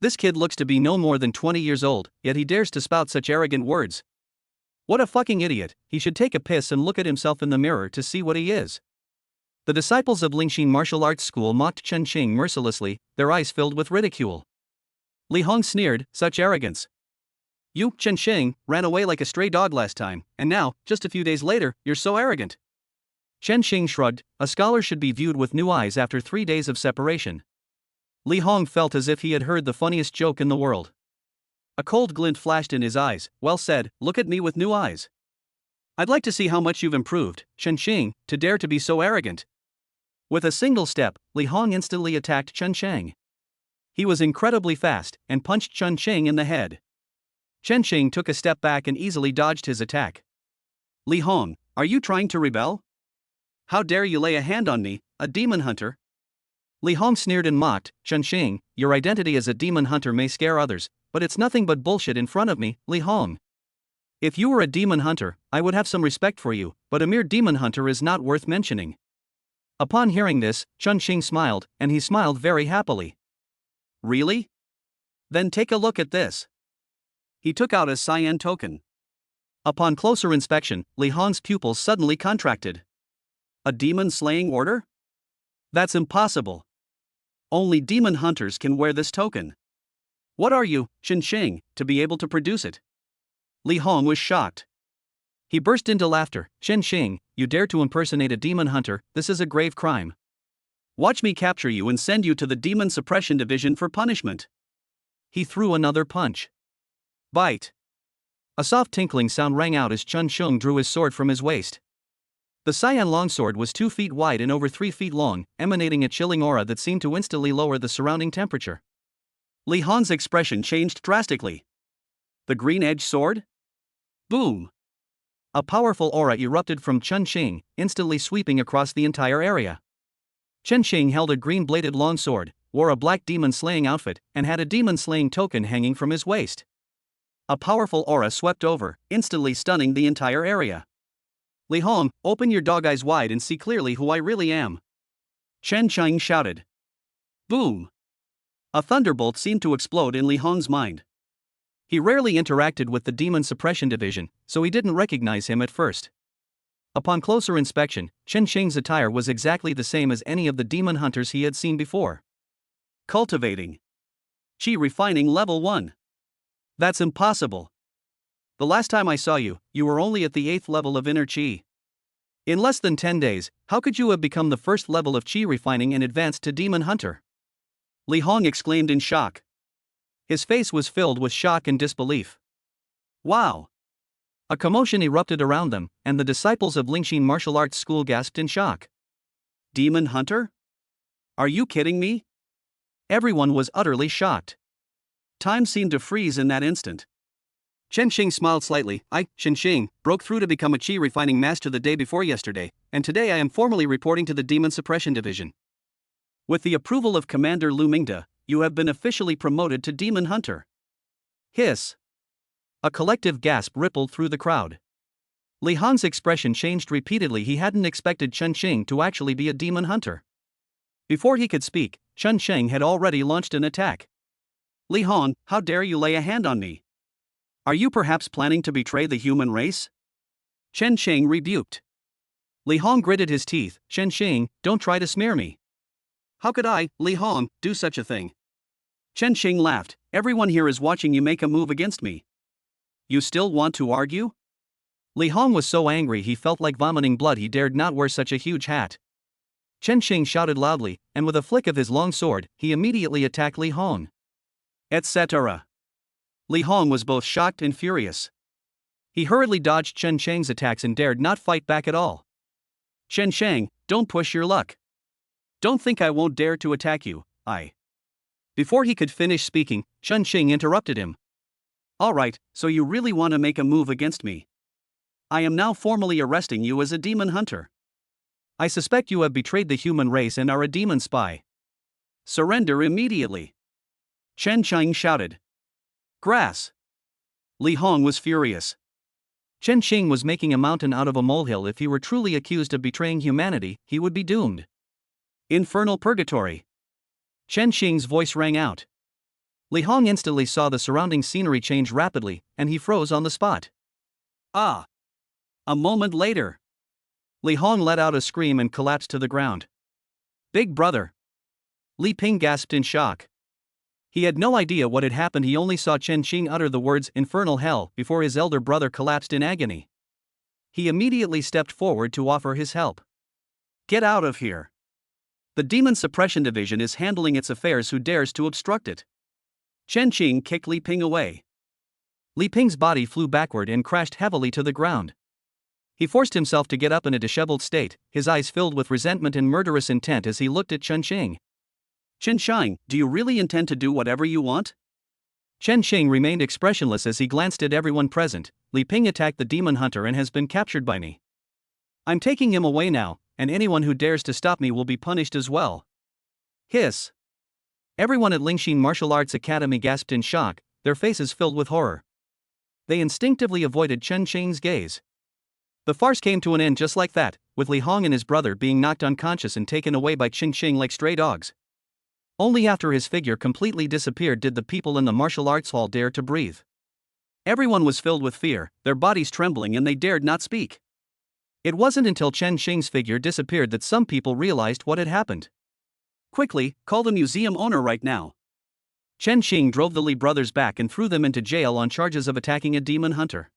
This kid looks to be no more than 20 years old, yet he dares to spout such arrogant words. What a fucking idiot, he should take a piss and look at himself in the mirror to see what he is. The disciples of Lingxin Martial Arts School mocked Chen Sheng mercilessly, their eyes filled with ridicule. Li Hong sneered, such arrogance. You, Chen Sheng, ran away like a stray dog last time, and now, just a few days later, you're so arrogant. Chen Sheng shrugged, a scholar should be viewed with new eyes after 3 days of separation. Li Hong felt as if he had heard the funniest joke in the world. A cold glint flashed in his eyes. Well said, look at me with new eyes. I'd like to see how much you've improved, Chen Sheng, to dare to be so arrogant. With a single step, Li Hong instantly attacked Chen Sheng. He was incredibly fast, and punched Chen Sheng in the head. Chen Sheng took a step back and easily dodged his attack. Li Hong, are you trying to rebel? How dare you lay a hand on me, a demon hunter? Li Hong sneered and mocked, Chen Sheng, your identity as a demon hunter may scare others, but it's nothing but bullshit in front of me, Li Hong. If you were a demon hunter, I would have some respect for you, but a mere demon hunter is not worth mentioning. Upon hearing this, Chen Sheng smiled, and he smiled very happily. Really? Then take a look at this. He took out a cyan token. Upon closer inspection, Li Hong's pupils suddenly contracted. A demon-slaying order? That's impossible. Only demon hunters can wear this token. What are you, Qinsheng, to be able to produce it? Li Hong was shocked. He burst into laughter. Qinsheng, you dare to impersonate a demon hunter, this is a grave crime. Watch me capture you and send you to the Demon Suppression Division for punishment. He threw another punch. Bite. A soft tinkling sound rang out as Qinsheng drew his sword from his waist. The cyan longsword was 2 feet wide and over 3 feet long, emanating a chilling aura that seemed to instantly lower the surrounding temperature. Li Hong's expression changed drastically. The green-edged sword? Boom! A powerful aura erupted from Qinsheng, instantly sweeping across the entire area. Qinsheng held a green-bladed longsword, wore a black demon-slaying outfit, and had a demon-slaying token hanging from his waist. A powerful aura swept over, instantly stunning the entire area. Li Hong, open your dog eyes wide and see clearly who I really am. Qinsheng shouted. Boom! A thunderbolt seemed to explode in Li Hong's mind. He rarely interacted with the Demon Suppression Division, so he didn't recognize him at first. Upon closer inspection, Qinsheng's attire was exactly the same as any of the demon hunters he had seen before. Cultivating. Qi refining level 1. That's impossible. The last time I saw you, you were only at the 8th level of inner Qi. In less than 10 days, how could you have become the first level of Qi refining and advanced to demon hunter? Li Hong exclaimed in shock. His face was filled with shock and disbelief. Wow! A commotion erupted around them, and the disciples of Lingxin Martial Arts School gasped in shock. Demon hunter? Are you kidding me? Everyone was utterly shocked. Time seemed to freeze in that instant. Qinsheng smiled slightly. I, Qinsheng, broke through to become a Qi refining master the day before yesterday, and today I am formally reporting to the Demon Suppression Division. With the approval of Commander Lu Mingde, you have been officially promoted to Demon Hunter. Hiss. A collective gasp rippled through the crowd. Li Hong's expression changed repeatedly. He hadn't expected Qinsheng to actually be a demon hunter. Before he could speak, Qinsheng had already launched an attack. Li Hong, how dare you lay a hand on me? Are you perhaps planning to betray the human race? Qinsheng rebuked. Li Hong gritted his teeth. Qinsheng, don't try to smear me. How could I, Li Hong, do such a thing? Qinsheng laughed. Everyone here is watching you make a move against me. You still want to argue? Li Hong was so angry he felt like vomiting blood. He dared not wear such a huge hat. Qinsheng shouted loudly, and with a flick of his long sword, he immediately attacked Li Hong. Etc. Li Hong was both shocked and furious. He hurriedly dodged Qinsheng's attacks and dared not fight back at all. Qinsheng, don't push your luck. Don't think I won't dare to attack you, Before he could finish speaking, Qinsheng interrupted him. Alright, so you really want to make a move against me. I am now formally arresting you as a demon hunter. I suspect you have betrayed the human race and are a demon spy. Surrender immediately. Qinsheng shouted. Grass. Li Hong was furious. Qinsheng was making a mountain out of a molehill. If he were truly accused of betraying humanity, he would be doomed. Infernal purgatory. Qinsheng's voice rang out. Li Hong instantly saw the surrounding scenery change rapidly, and he froze on the spot. Ah! A moment later, Li Hong let out a scream and collapsed to the ground. Big brother! Li Ping gasped in shock. He had no idea what had happened. He only saw Qinsheng utter the words infernal hell before his elder brother collapsed in agony. He immediately stepped forward to offer his help. Get out of here! The Demon Suppression Division is handling its affairs. Who dares to obstruct it? Qinsheng kicked Li Ping away. Li Ping's body flew backward and crashed heavily to the ground. He forced himself to get up in a disheveled state, his eyes filled with resentment and murderous intent as he looked at Qinsheng. Qinsheng, do you really intend to do whatever you want? Qinsheng remained expressionless as he glanced at everyone present. Li Ping attacked the demon hunter and has been captured by me. I'm taking him away now, and anyone who dares to stop me will be punished as well. Hiss. Everyone at Lingxin Martial Arts Academy gasped in shock, their faces filled with horror. They instinctively avoided Qinsheng's gaze. The farce came to an end just like that, with Li Hong and his brother being knocked unconscious and taken away by Qinsheng like stray dogs. Only after his figure completely disappeared did the people in the martial arts hall dare to breathe. Everyone was filled with fear, their bodies trembling, and they dared not speak. It wasn't until Chen Xing's figure disappeared that some people realized what had happened. Quickly, call the museum owner right now. Chen Xing drove the Li brothers back and threw them into jail on charges of attacking a demon hunter.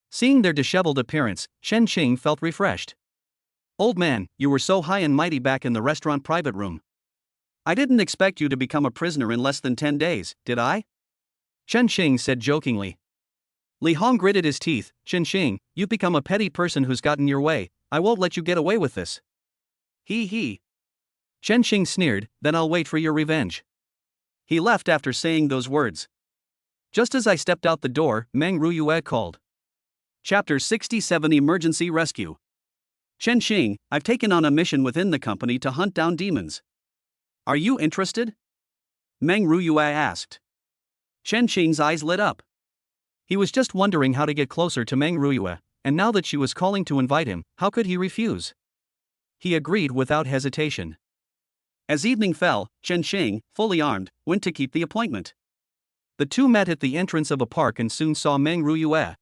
Seeing their disheveled appearance, Chen Xing felt refreshed. "Old man, you were so high and mighty back in the restaurant private room. I didn't expect you to become a prisoner in less than 10 days, did I?" Chen Xing said jokingly. Li Hong gritted his teeth. "Chen Xing, you've become a petty person who's gotten your way. I won't let you get away with this." He. Chen Xing sneered, "Then I'll wait for your revenge." He left after saying those words. Just as I stepped out the door, Meng Ruyue called. Chapter 67 Emergency Rescue. Chen Xing, I've taken on a mission within the company to hunt down demons. Are you interested? Meng Ruyue asked. Chen Xing's eyes lit up. He was just wondering how to get closer to Meng Ruyue, and now that she was calling to invite him, how could he refuse? He agreed without hesitation. As evening fell, Chen Xing, fully armed, went to keep the appointment. The two met at the entrance of a park and soon saw Meng Ruyue.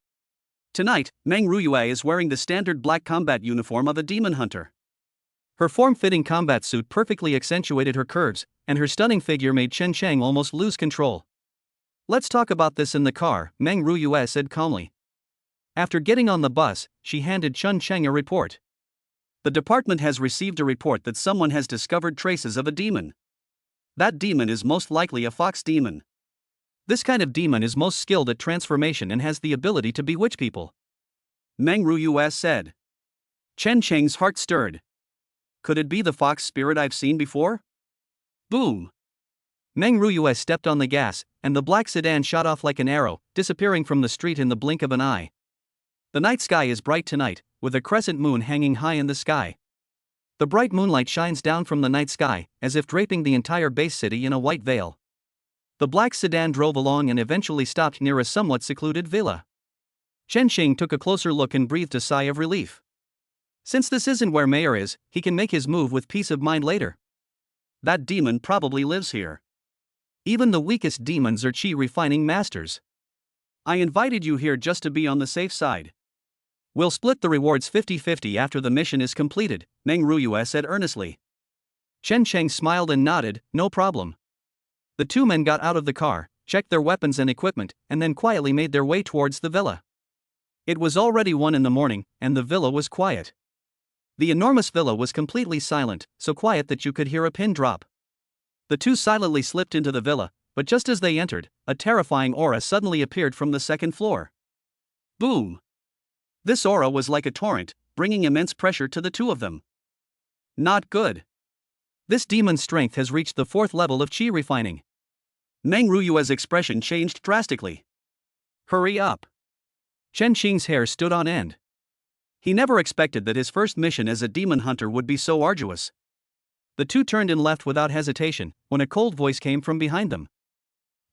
Tonight, Meng Ruyue is wearing the standard black combat uniform of a demon hunter. Her form-fitting combat suit perfectly accentuated her curves, and her stunning figure made Chen Xing almost lose control. "Let's talk about this in the car," Meng Ruyue said calmly. After getting on the bus, she handed Chen Xing a report. The department has received a report that someone has discovered traces of a demon. That demon is most likely a fox demon. This kind of demon is most skilled at transformation and has the ability to bewitch people, Meng Ruyue said. Chen Xing's heart stirred. Could it be the fox spirit I've seen before? Boom! Meng Ruyue stepped on the gas, and the black sedan shot off like an arrow, disappearing from the street in the blink of an eye. The night sky is bright tonight, with a crescent moon hanging high in the sky. The bright moonlight shines down from the night sky, as if draping the entire base city in a white veil. The black sedan drove along and eventually stopped near a somewhat secluded villa. Chen Xing took a closer look and breathed a sigh of relief. Since this isn't where Mayor is, he can make his move with peace of mind later. That demon probably lives here. Even the weakest demons are chi refining masters. I invited you here just to be on the safe side. We'll split the rewards 50-50 after the mission is completed, Meng Ruyue said earnestly. Chen Xing smiled and nodded, "No problem." The two men got out of the car, checked their weapons and equipment, and then quietly made their way towards the villa. It was already 1 in the morning, and the villa was quiet. The enormous villa was completely silent, so quiet that you could hear a pin drop. The two silently slipped into the villa, but just as they entered, a terrifying aura suddenly appeared from the second floor. Boom! This aura was like a torrent, bringing immense pressure to the two of them. Not good. This demon's strength has reached the 4th level of chi refining. Meng Ruyue's expression changed drastically. Hurry up. Chen Xing's hair stood on end. He never expected that his first mission as a demon hunter would be so arduous. The two turned and left without hesitation, when a cold voice came from behind them.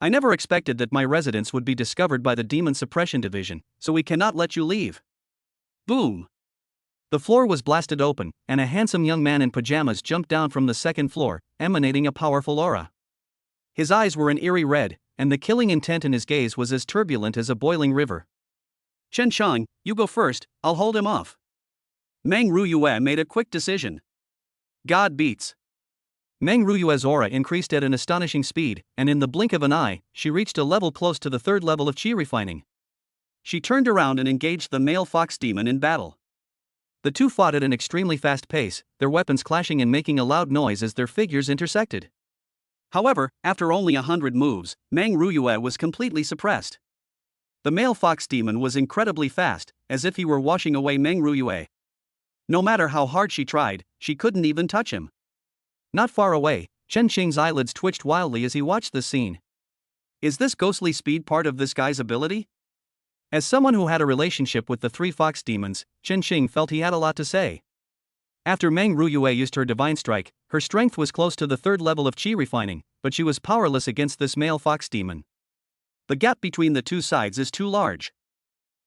"I never expected that my residence would be discovered by the Demon Suppression Division, so we cannot let you leave." Boom! The floor was blasted open, and a handsome young man in pajamas jumped down from the second floor, emanating a powerful aura. His eyes were an eerie red, and the killing intent in his gaze was as turbulent as a boiling river. Chen Xing, you go first, I'll hold him off. Meng Ruyue made a quick decision. God beats. Meng Ruyue's aura increased at an astonishing speed, and in the blink of an eye, she reached a level close to the 3rd level of chi refining. She turned around and engaged the male fox demon in battle. The two fought at an extremely fast pace, their weapons clashing and making a loud noise as their figures intersected. However, after only 100 moves, Meng Ruyue was completely suppressed. The male fox demon was incredibly fast, as if he were washing away Meng Ruyue. No matter how hard she tried, she couldn't even touch him. Not far away, Chen Xing's eyelids twitched wildly as he watched the scene. Is this ghostly speed part of this guy's ability? As someone who had a relationship with the 3 fox demons, Chen Xing felt he had a lot to say. After Meng Ruyue used her divine strike, her strength was close to the 3rd level of chi refining, but she was powerless against this male fox demon. The gap between the two sides is too large.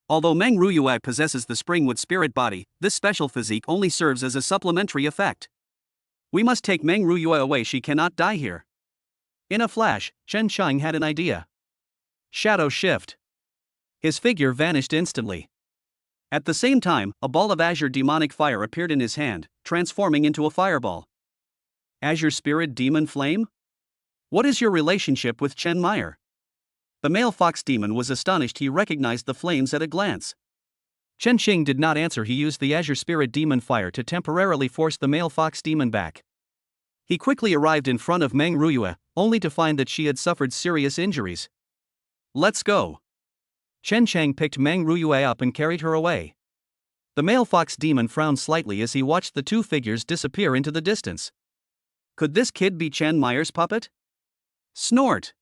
Although Meng Ruyue possesses the Springwood spirit body, this special physique only serves as a supplementary effect. We must take Meng Ruyue away, she cannot die here. In a flash, Chen Shang had an idea. Shadow shift. His figure vanished instantly. At the same time, a ball of azure demonic fire appeared in his hand, transforming into a fireball. Azure spirit demon flame? What is your relationship with Chen Meyer? The male fox demon was astonished. He recognized the flames at a glance. Chen Xing did not answer. He used the azure spirit demon fire to temporarily force the male fox demon back. He quickly arrived in front of Meng Ruyue, only to find that she had suffered serious injuries. Let's go. Chen Chang picked Meng Ruyue up and carried her away. The male fox demon frowned slightly as he watched the two figures disappear into the distance. Could this kid be Chen Meyer's puppet? Snort.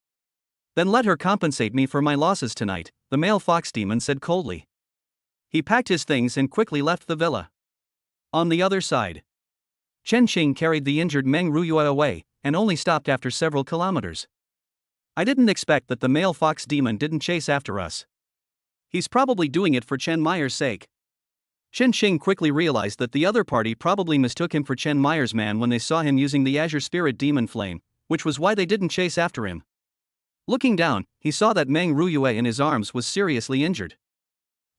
Then let her compensate me for my losses tonight, the male fox demon said coldly. He packed his things and quickly left the villa. On the other side, Chen Xing carried the injured Meng Ruyue away, and only stopped after several kilometers. I didn't expect that the male fox demon didn't chase after us. He's probably doing it for Chen Meyer's sake. Chen Xing quickly realized that the other party probably mistook him for Chen Meyer's man when they saw him using the azure spirit demon flame, which was why they didn't chase after him. Looking down, he saw that Meng Ruyue in his arms was seriously injured.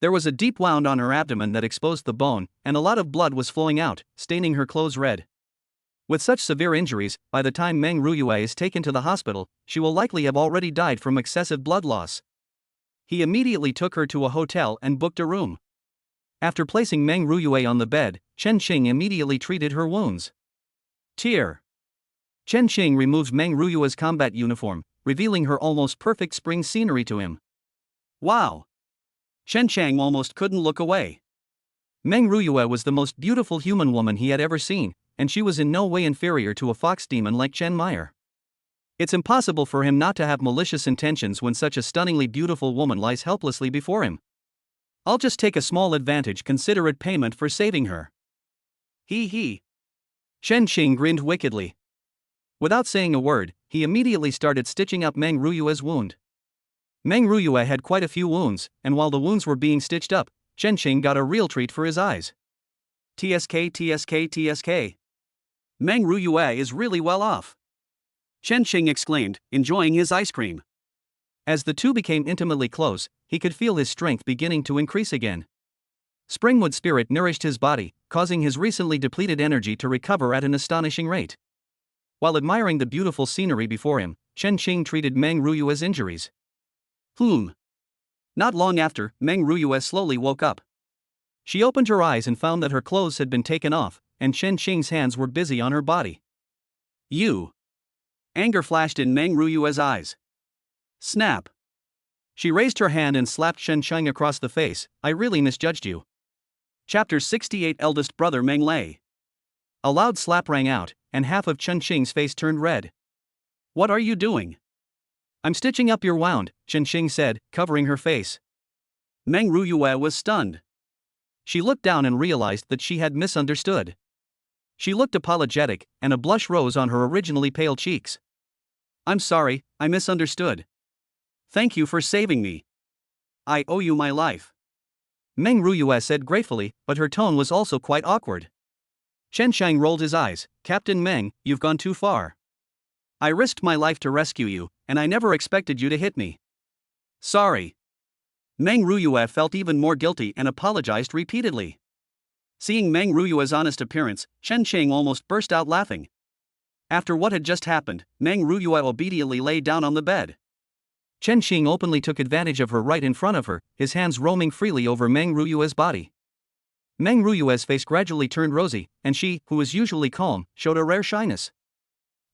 There was a deep wound on her abdomen that exposed the bone, and a lot of blood was flowing out, staining her clothes red. With such severe injuries, by the time Meng Ruyue is taken to the hospital, she will likely have already died from excessive blood loss. He immediately took her to a hotel and booked a room. After placing Meng Ruyue on the bed, Chen Xing immediately treated her wounds. Tear. Chen Xing removed Meng Ruyue's combat uniform, revealing her almost perfect spring scenery to him. Wow! Chen Chang almost couldn't look away. Meng Ruyue was the most beautiful human woman he had ever seen, and she was in no way inferior to a fox demon like Chen Meyer. It's impossible for him not to have malicious intentions when such a stunningly beautiful woman lies helplessly before him. I'll just take a small advantage, consider it payment for saving her. He. Chen Xing grinned wickedly. Without saying a word, he immediately started stitching up Meng Ruyue's wound. Meng Ruyue had quite a few wounds, and while the wounds were being stitched up, Chen Xing got a real treat for his eyes. TSK. Meng Ruyue is really well off. Chen Xing exclaimed, enjoying his ice cream. As the two became intimately close, he could feel his strength beginning to increase again. Springwood spirit nourished his body, causing his recently depleted energy to recover at an astonishing rate. While admiring the beautiful scenery before him, Chen Xing treated Meng Ruyue's injuries. Not long after, Meng Ruyue slowly woke up. She opened her eyes and found that her clothes had been taken off, and Chen Xing's hands were busy on her body. You! Anger flashed in Meng Ruyue's eyes. Snap! She raised her hand and slapped Chen Xing across the face. I really misjudged you. Chapter 68. Eldest brother Meng Lei. A loud slap rang out, and half of Chen Xing's face turned red. What are you doing? I'm stitching up your wound, Chen Xing said, covering her face. Meng Ruyue was stunned. She looked down and realized that she had misunderstood. She looked apologetic, and a blush rose on her originally pale cheeks. I'm sorry, I misunderstood. Thank you for saving me. I owe you my life. Meng Ruyue said gratefully, but her tone was also quite awkward. Chen Shang rolled his eyes. Captain Meng, you've gone too far. I risked my life to rescue you, and I never expected you to hit me. Sorry. Meng Ruyue felt even more guilty and apologized repeatedly. Seeing Meng Ruyue's honest appearance, Chen Shang almost burst out laughing. After what had just happened, Meng Ruyue obediently lay down on the bed. Chen Xing openly took advantage of her right in front of her, his hands roaming freely over Meng Ruyue's body. Meng Ruyue's face gradually turned rosy, and she, who was usually calm, showed a rare shyness.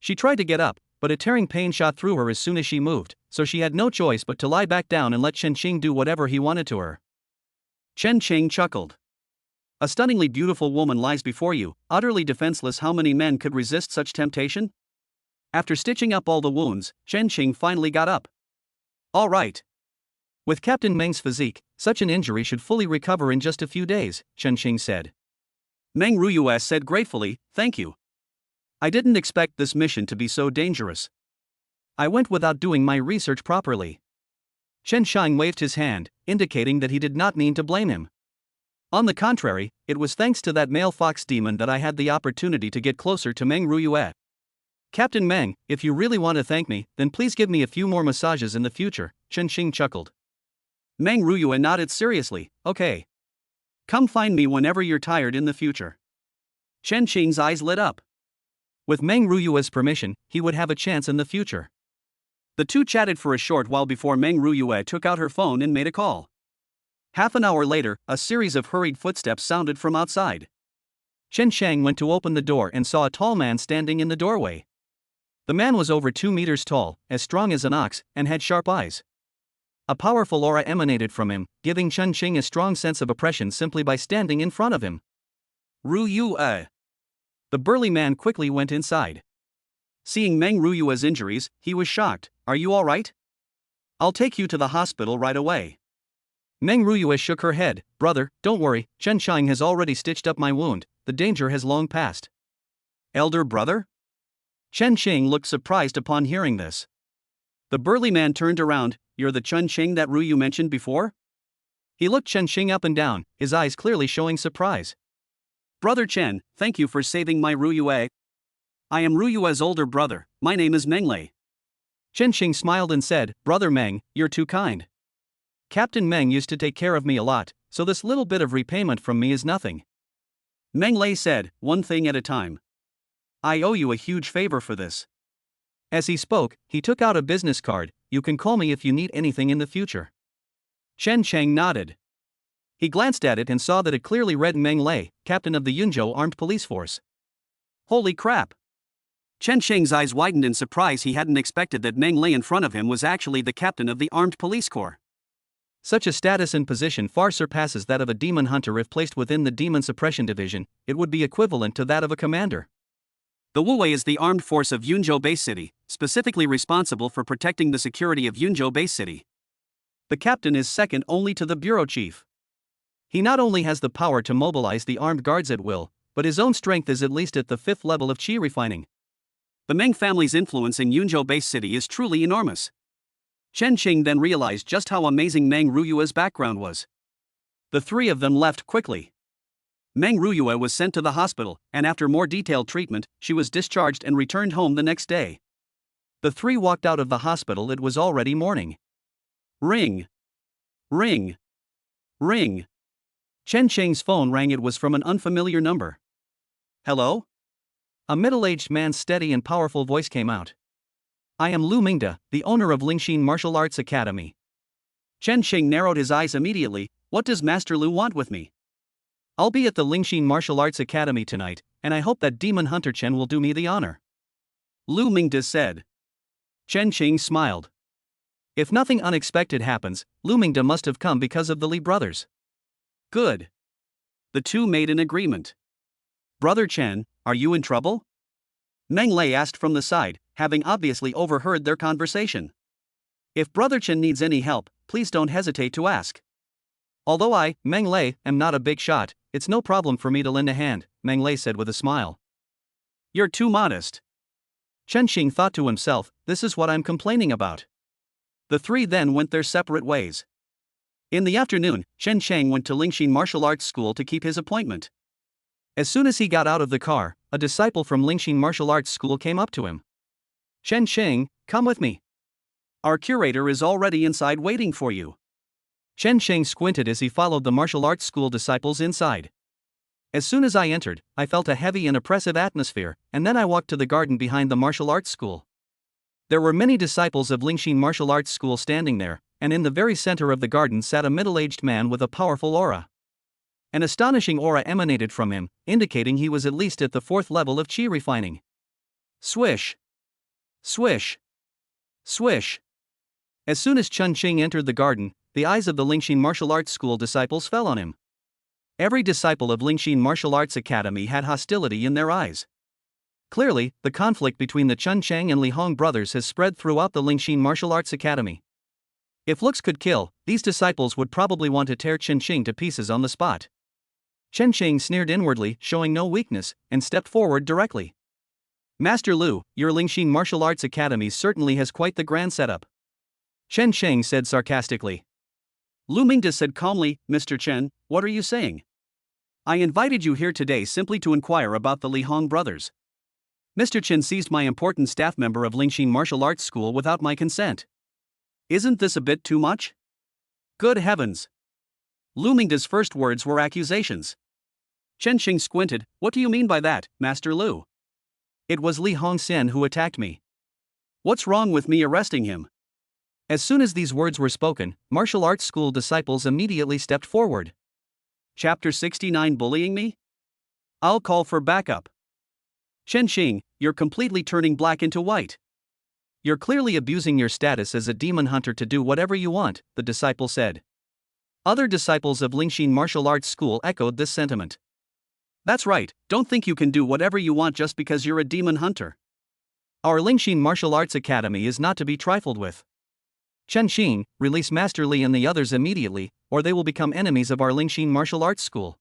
She tried to get up, but a tearing pain shot through her as soon as she moved, so she had no choice but to lie back down and let Chen Xing do whatever he wanted to her. Chen Xing chuckled. A stunningly beautiful woman lies before you, utterly defenseless. How many men could resist such temptation? After stitching up all the wounds, Chen Xing finally got up. All right. With Captain Meng's physique, such an injury should fully recover in just a few days, Chen Xing said. Meng Ruyue said gratefully, thank you. I didn't expect this mission to be so dangerous. I went without doing my research properly. Chen Shang waved his hand, indicating that he did not mean to blame him. On the contrary, it was thanks to that male fox demon that I had the opportunity to get closer to Meng Ruyue. Captain Meng, if you really want to thank me, then please give me a few more massages in the future, Chen Xing chuckled. Meng Ruyue nodded seriously. Okay. Come find me whenever you're tired in the future. Chen Xing's eyes lit up. With Meng Ruyue's permission, he would have a chance in the future. The two chatted for a short while before Meng Ruyue took out her phone and made a call. Half an hour later, a series of hurried footsteps sounded from outside. Chen Shang went to open the door and saw a tall man standing in the doorway. The man was over 2 meters tall, as strong as an ox, and had sharp eyes. A powerful aura emanated from him, giving Chen Xing a strong sense of oppression simply by standing in front of him. Ruyue. The burly man quickly went inside. Seeing Meng Ruyue's injuries, he was shocked. Are you alright? I'll take you to the hospital right away. Meng Ruyue shook her head. Brother, don't worry, Chen Shang has already stitched up my wound, the danger has long passed. Elder brother? Chen Xing looked surprised upon hearing this. The burly man turned around. You're the Chen Xing that Ryu mentioned before? He looked Chen Xing up and down, his eyes clearly showing surprise. Brother Chen, thank you for saving my Ruyue. I am Ruyue's older brother, my name is Meng Lei. Chen Xing smiled and said, Brother Meng, you're too kind. Captain Meng used to take care of me a lot, so this little bit of repayment from me is nothing. Meng Lei said, one thing at a time. I owe you a huge favor for this. As he spoke, he took out a business card. You can call me if you need anything in the future. Chen Cheng nodded. He glanced at it and saw that it clearly read Meng Lei, captain of the Yunzhou Armed Police Force. Holy crap! Chen Cheng's eyes widened in surprise. He hadn't expected that Meng Lei in front of him was actually the captain of the Armed Police Corps. Such a status and position far surpasses that of a demon hunter. If placed within the Demon Suppression Division, it would be equivalent to that of a commander. The Wuwei is the armed force of Yunzhou Base City, specifically responsible for protecting the security of Yunzhou Base City. The captain is second only to the bureau chief. He not only has the power to mobilize the armed guards at will, but his own strength is at least at the 5th level of qi refining. The Meng family's influence in Yunzhou Base City is truly enormous. Chen Qing then realized just how amazing Meng Ruyue's background was. The three of them left quickly. Meng Ruyue was sent to the hospital, and after more detailed treatment, she was discharged and returned home the next day. The three walked out of the hospital. It was already morning. Ring. Ring. Ring. Chen Cheng's phone rang. It was from an unfamiliar number. Hello? A middle-aged man's steady and powerful voice came out. I am Lu Mingde, the owner of Lingxin Martial Arts Academy. Chen Xing narrowed his eyes immediately. What does Master Lu want with me? I'll be at the Lingxin Martial Arts Academy tonight, and I hope that Demon Hunter Chen will do me the honor. Lu Mingde said. Chen Xing smiled. If nothing unexpected happens, Lu Mingde must have come because of the Li brothers. Good. The two made an agreement. Brother Chen, are you in trouble? Meng Lei asked from the side, having obviously overheard their conversation. If Brother Chen needs any help, please don't hesitate to ask. Although I, Meng Lei, am not a big shot, it's no problem for me to lend a hand, Meng Lei said with a smile. You're too modest. Chen Xing thought to himself, this is what I'm complaining about. The three then went their separate ways. In the afternoon, Chen Cheng went to Lingxin Martial Arts School to keep his appointment. As soon as he got out of the car, a disciple from Lingxin Martial Arts School came up to him. Chen Cheng, come with me. Our curator is already inside waiting for you. Chen Cheng squinted as he followed the martial arts school disciples inside. As soon as I entered, I felt a heavy and oppressive atmosphere, and then I walked to the garden behind the martial arts school. There were many disciples of Lingxin Martial Arts School standing there, and in the very center of the garden sat a middle-aged man with a powerful aura. An astonishing aura emanated from him, indicating he was at least at the 4th level of qi refining. Swish. Swish. Swish. As soon as Chen Xing entered the garden, the eyes of the Lingxin Martial Arts School disciples fell on him. Every disciple of Lingxin Martial Arts Academy had hostility in their eyes. Clearly, the conflict between the Chen Cheng and Li Hong brothers has spread throughout the Lingxin Martial Arts Academy. If looks could kill, these disciples would probably want to tear Chen Xing to pieces on the spot. Chen Xing sneered inwardly, showing no weakness, and stepped forward directly. Master Lu, your Lingxin Martial Arts Academy certainly has quite the grand setup. Chen Xing said sarcastically. Lu Mingde said calmly, Mr. Chen, what are you saying? I invited you here today simply to inquire about the Li Hong brothers. Mr. Chen seized my important staff member of Lingxin Martial Arts School without my consent. Isn't this a bit too much? Good heavens! Lu Mingda's first words were accusations. Chen Xing squinted. What do you mean by that, Master Lu? It was Li Hongxian who attacked me. What's wrong with me arresting him? As soon as these words were spoken, martial arts school disciples immediately stepped forward. Chapter 69 Bullying me? I'll call for backup. Chen Xing, you're completely turning black into white. You're clearly abusing your status as a demon hunter to do whatever you want, the disciple said. Other disciples of Lingxin Martial Arts School echoed this sentiment. That's right, don't think you can do whatever you want just because you're a demon hunter. Our Lingxin Martial Arts Academy is not to be trifled with. Chen Xing, release Master Li and the others immediately, or they will become enemies of our Lingxin Martial Arts School.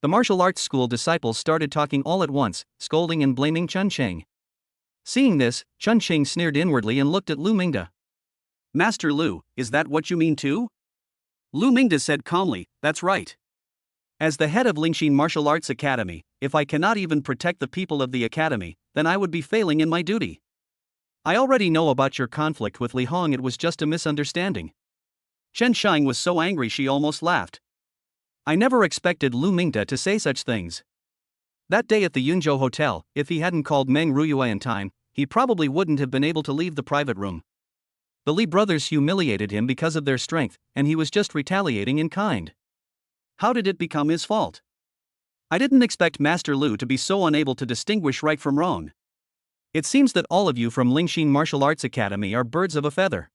The martial arts school disciples started talking all at once, scolding and blaming Chen Xing. Seeing this, Chen Xing sneered inwardly and looked at Lu Mingda. Master Lu, is that what you mean too? Lu Mingda said calmly, that's right. As the head of Lingxin Martial Arts Academy, if I cannot even protect the people of the academy, then I would be failing in my duty. I already know about your conflict with Li Hong, it was just a misunderstanding. Chen Xing was so angry she almost laughed. I never expected Lu Mingda to say such things. That day at the Yunzhou Hotel, if he hadn't called Meng Ruyue in time, he probably wouldn't have been able to leave the private room. The Li brothers humiliated him because of their strength, and he was just retaliating in kind. How did it become his fault? I didn't expect Master Lu to be so unable to distinguish right from wrong. It seems that all of you from Lingxin Martial Arts Academy are birds of a feather.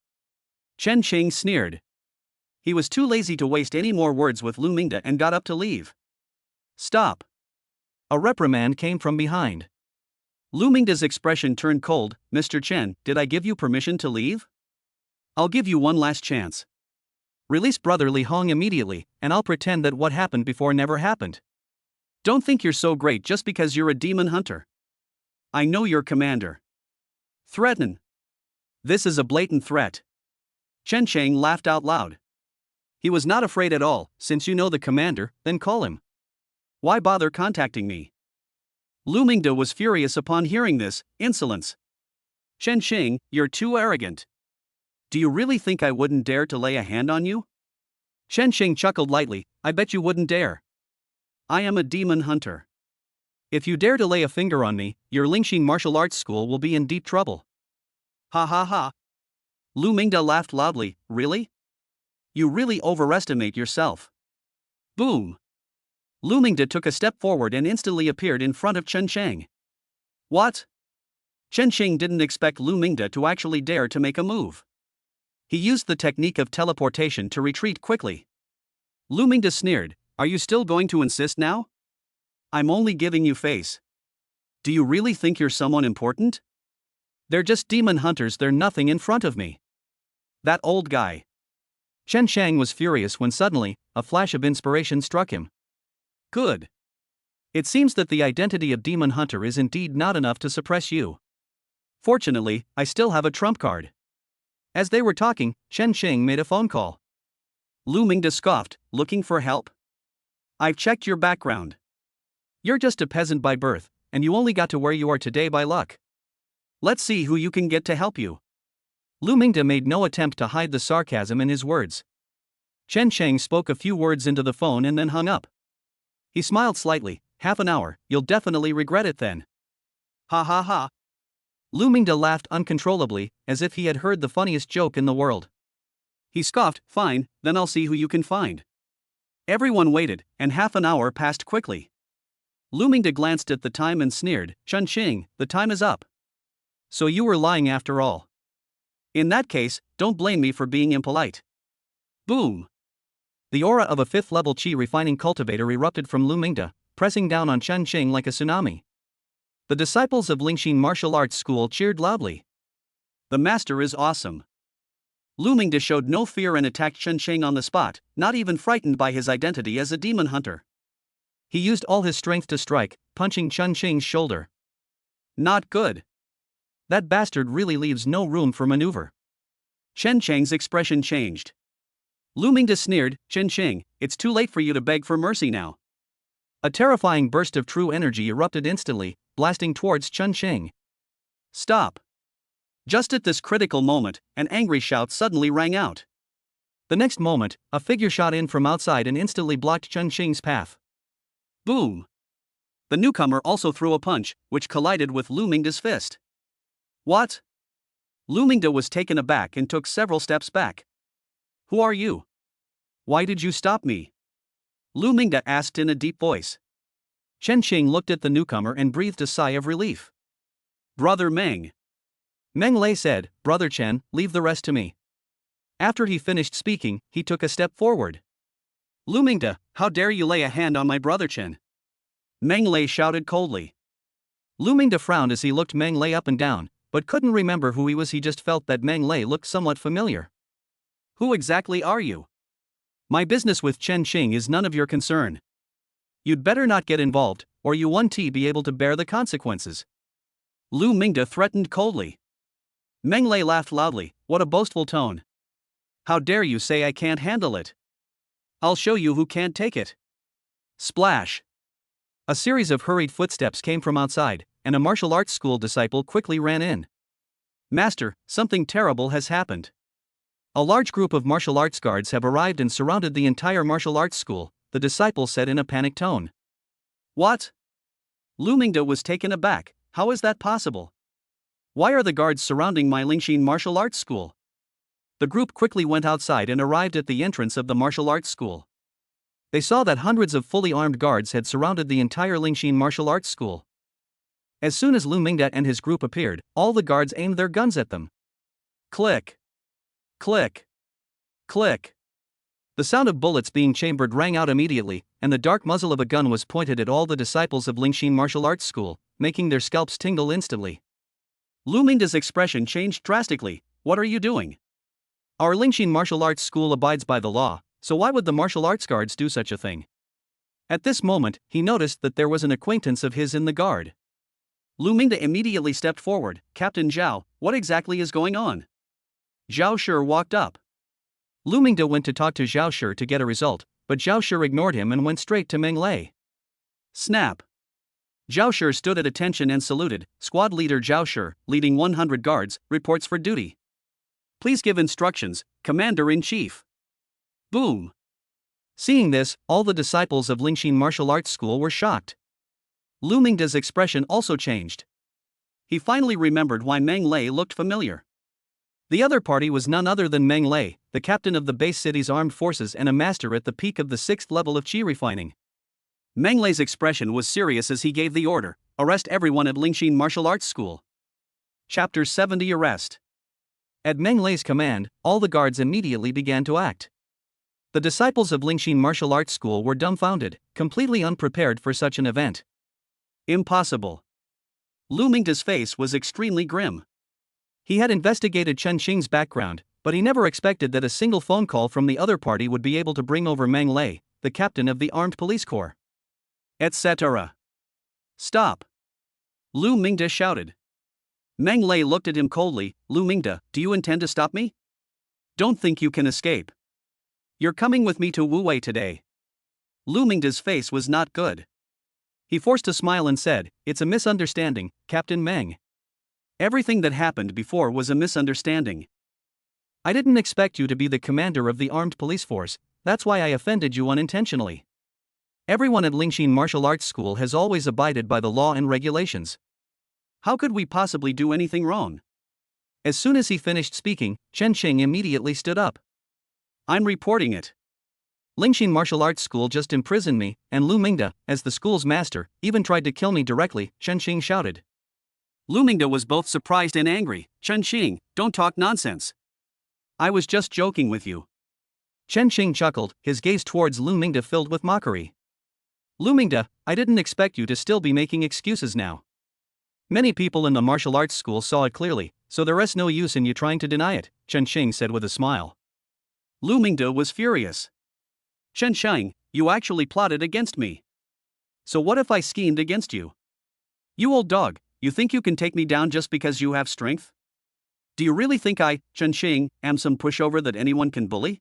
Chen Xing sneered. He was too lazy to waste any more words with Lu Mingda and got up to leave. Stop. A reprimand came from behind. Lu Mingda's expression turned cold. Mr. Chen, did I give you permission to leave? I'll give you one last chance. Release Brother Li Hong immediately, and I'll pretend that what happened before never happened. Don't think you're so great just because you're a demon hunter. I know your commander. Threaten. This is a blatant threat. Chen Xing laughed out loud. He was not afraid at all. Since you know the commander, then call him. Why bother contacting me? Lu Mingda was furious upon hearing this. Insolence. Chen Xing, you're too arrogant. Do you really think I wouldn't dare to lay a hand on you? Chen Xing chuckled lightly. I bet you wouldn't dare. I am a demon hunter. If you dare to lay a finger on me, your Lingxin Martial Arts School will be in deep trouble. Ha ha ha. Lu Mingda laughed loudly. Really? You really overestimate yourself. Boom. Lu Mingda took a step forward and instantly appeared in front of Chen Xing. What? Chen Xing didn't expect Lu Mingda to actually dare to make a move. He used the technique of teleportation to retreat quickly. Lu Mingda sneered. Are you still going to insist now? I'm only giving you face. Do you really think you're someone important? They're just demon hunters, they're nothing in front of me. That old guy. Chen Xing was furious when suddenly, a flash of inspiration struck him. Good. It seems that the identity of demon hunter is indeed not enough to suppress you. Fortunately, I still have a trump card. As they were talking, Chen Xing made a phone call. Lu Mingda scoffed, looking for help? I've checked your background. You're just a peasant by birth, and you only got to where you are today by luck. Let's see who you can get to help you. Lu Mingda made no attempt to hide the sarcasm in his words. Chen Xing spoke a few words into the phone and then hung up. He smiled slightly. Half an hour, you'll definitely regret it then. Ha ha ha. Lu Mingda laughed uncontrollably, as if he had heard the funniest joke in the world. He scoffed. Fine, then I'll see who you can find. Everyone waited, and half an hour passed quickly. Lu Mingda glanced at the time and sneered. Chen Xing, the time is up. So you were lying after all. In that case, don't blame me for being impolite. Boom. The aura of a 5th-level Qi refining cultivator erupted from Lu Mingda, pressing down on Chen Xing like a tsunami. The disciples of Lingxin Martial Arts School cheered loudly. The master is awesome. Lu Mingda showed no fear and attacked Chen Xing on the spot, not even frightened by his identity as a demon hunter. He used all his strength to strike, punching Chen Xing's shoulder. Not good. That bastard really leaves no room for maneuver. Chen Xing's expression changed. Lu Mingda sneered. Chen Xing, it's too late for you to beg for mercy now. A terrifying burst of true energy erupted instantly, blasting towards Chen Xing. Stop! Just at this critical moment, an angry shout suddenly rang out. The next moment, a figure shot in from outside and instantly blocked Chen Xing's path. Boom! The newcomer also threw a punch, which collided with Lu Mingda's fist. What? Lu Mingda was taken aback and took several steps back. Who are you? Why did you stop me? Lu Mingda asked in a deep voice. Chen Xing looked at the newcomer and breathed a sigh of relief. Brother Meng. Meng Lei said, Brother Chen, leave the rest to me. After he finished speaking, he took a step forward. Lu Mingda, how dare you lay a hand on my brother Chen? Meng Lei shouted coldly. Lu Mingda frowned as he looked Meng Lei up and down, but couldn't remember who he was. He just felt that Meng Lei looked somewhat familiar. Who exactly are you? My business with Chen Xing is none of your concern. You'd better not get involved, or you won't be able to bear the consequences. Lu Mingda threatened coldly. Meng Lei laughed loudly. What a boastful tone. How dare you say I can't handle it? I'll show you who can't take it. Splash! A series of hurried footsteps came from outside, and a martial arts school disciple quickly ran in. Master, something terrible has happened. A large group of martial arts guards have arrived and surrounded the entire martial arts school, the disciple said in a panicked tone. What? Lu Mingda was taken aback. How is that possible? Why are the guards surrounding my Lingxin martial arts school? The group quickly went outside and arrived at the entrance of the martial arts school. They saw that hundreds of fully armed guards had surrounded the entire Lingxin martial arts school. As soon as Lu Mingda and his group appeared, all the guards aimed their guns at them. Click! Click! Click! The sound of bullets being chambered rang out immediately, and the dark muzzle of a gun was pointed at all the disciples of Lingxin martial arts school, making their scalps tingle instantly. Lu Mingda's expression changed drastically. What are you doing? Our Lingxin martial arts school abides by the law, so why would the martial arts guards do such a thing? At this moment, he noticed that there was an acquaintance of his in the guard. Lu Mingda immediately stepped forward. Captain Zhao, what exactly is going on? Zhao Shi walked up. Lu Mingda went to talk to Zhao Shi to get a result, but Zhao Shi ignored him and went straight to Meng Lei. Snap! Zhao Shi stood at attention and saluted. Squad leader Zhao Shi, leading 100 guards, reports for duty. Please give instructions, Commander-in-Chief. Boom! Seeing this, all the disciples of Lingxin martial arts school were shocked. Lu Mingda's expression also changed. He finally remembered why Meng Lei looked familiar. The other party was none other than Meng Lei, the captain of the base city's armed forces and a master at the peak of the 6th level of qi refining. Meng Lei's expression was serious as he gave the order, arrest everyone at Lingxin martial arts school. Chapter 70 Arrest. At Meng Lei's command, all the guards immediately began to act. The disciples of Lingxin martial arts school were dumbfounded, completely unprepared for such an event. Impossible. Lu Mingda's face was extremely grim. He had investigated Chen Xing's background, but he never expected that a single phone call from the other party would be able to bring over Meng Lei, the captain of the armed police corps. Etc. Stop! Lu Mingda shouted. Meng Lei looked at him coldly. Lu Mingda, do you intend to stop me? Don't think you can escape. You're coming with me to Wu Wei today. Lu Mingda's face was not good. He forced a smile and said, It's a misunderstanding, Captain Meng. Everything that happened before was a misunderstanding. I didn't expect you to be the commander of the armed police force, that's why I offended you unintentionally. Everyone at Lingxin martial arts school has always abided by the law and regulations. How could we possibly do anything wrong? As soon as he finished speaking, Chen Xing immediately stood up. I'm reporting it. Lingxin martial arts school just imprisoned me, and Lu Mingda, as the school's master, even tried to kill me directly, Chen Xing shouted. Lu Mingda was both surprised and angry. Chen Xing, don't talk nonsense. I was just joking with you. Chen Xing chuckled, his gaze towards Lu Mingda filled with mockery. Lu Mingda, I didn't expect you to still be making excuses now. Many people in the martial arts school saw it clearly, so there is no use in you trying to deny it, Chen Xing said with a smile. Lu Mingda was furious. Chen Xing, you actually plotted against me. So what if I schemed against you? You old dog, you think you can take me down just because you have strength? Do you really think I, Chen Xing, am some pushover that anyone can bully?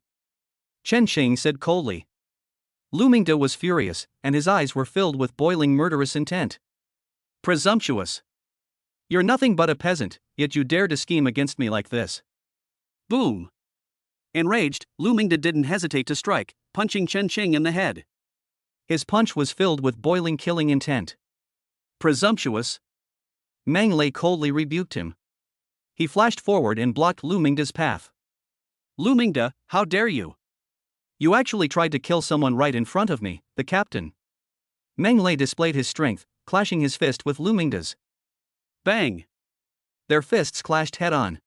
Chen Xing said coldly. Lu Mingda was furious, and his eyes were filled with boiling murderous intent. Presumptuous. You're nothing but a peasant, yet you dare to scheme against me like this. Boom. Enraged, Lu Mingde didn't hesitate to strike, punching Chen Qing in the head. His punch was filled with boiling killing intent. Presumptuous. Meng Lei coldly rebuked him. He flashed forward and blocked Lu Mingde's path. Lu Mingde, how dare you? You actually tried to kill someone right in front of me, the captain. Meng Lei displayed his strength, clashing his fist with Lu Mingde's. Bang! Their fists clashed head-on.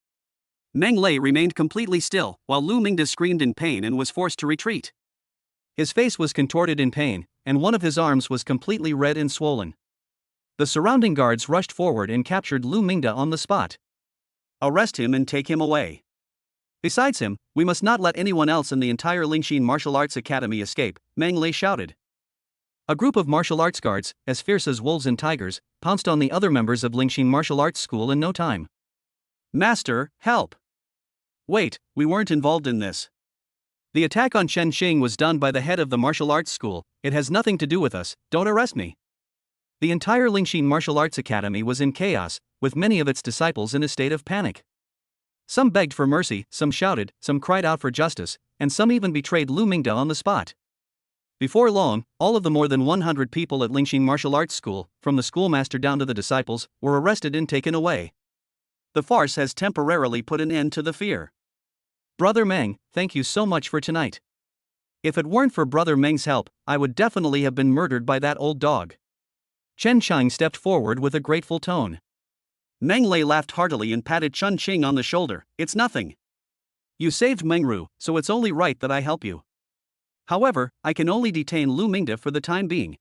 Meng Lei remained completely still, while Lu Mingde screamed in pain and was forced to retreat. His face was contorted in pain, and one of his arms was completely red and swollen. The surrounding guards rushed forward and captured Lu Mingde on the spot. Arrest him and take him away. Besides him, we must not let anyone else in the entire Lingxin Martial Arts Academy escape, Meng Lei shouted. A group of martial arts guards, as fierce as wolves and tigers, pounced on the other members of Lingxin Martial Arts School in no time. Master, help! Wait, we weren't involved in this. The attack on Chen Qing was done by the head of the martial arts school, it has nothing to do with us, don't arrest me. The entire Lingxin Martial Arts Academy was in chaos, with many of its disciples in a state of panic. Some begged for mercy, some shouted, some cried out for justice, and some even betrayed Lu Mingde on the spot. Before long, all of the more than 100 people at Lingxin Martial Arts School, from the schoolmaster down to the disciples, were arrested and taken away. The farce has temporarily put an end to the fear. Brother Meng, thank you so much for tonight. If it weren't for Brother Meng's help, I would definitely have been murdered by that old dog. Chen Qing stepped forward with a grateful tone. Meng Lei laughed heartily and patted Chen Qing on the shoulder. It's nothing. You saved Mengru, so it's only right that I help you. However, I can only detain Lu Mingde for the time being.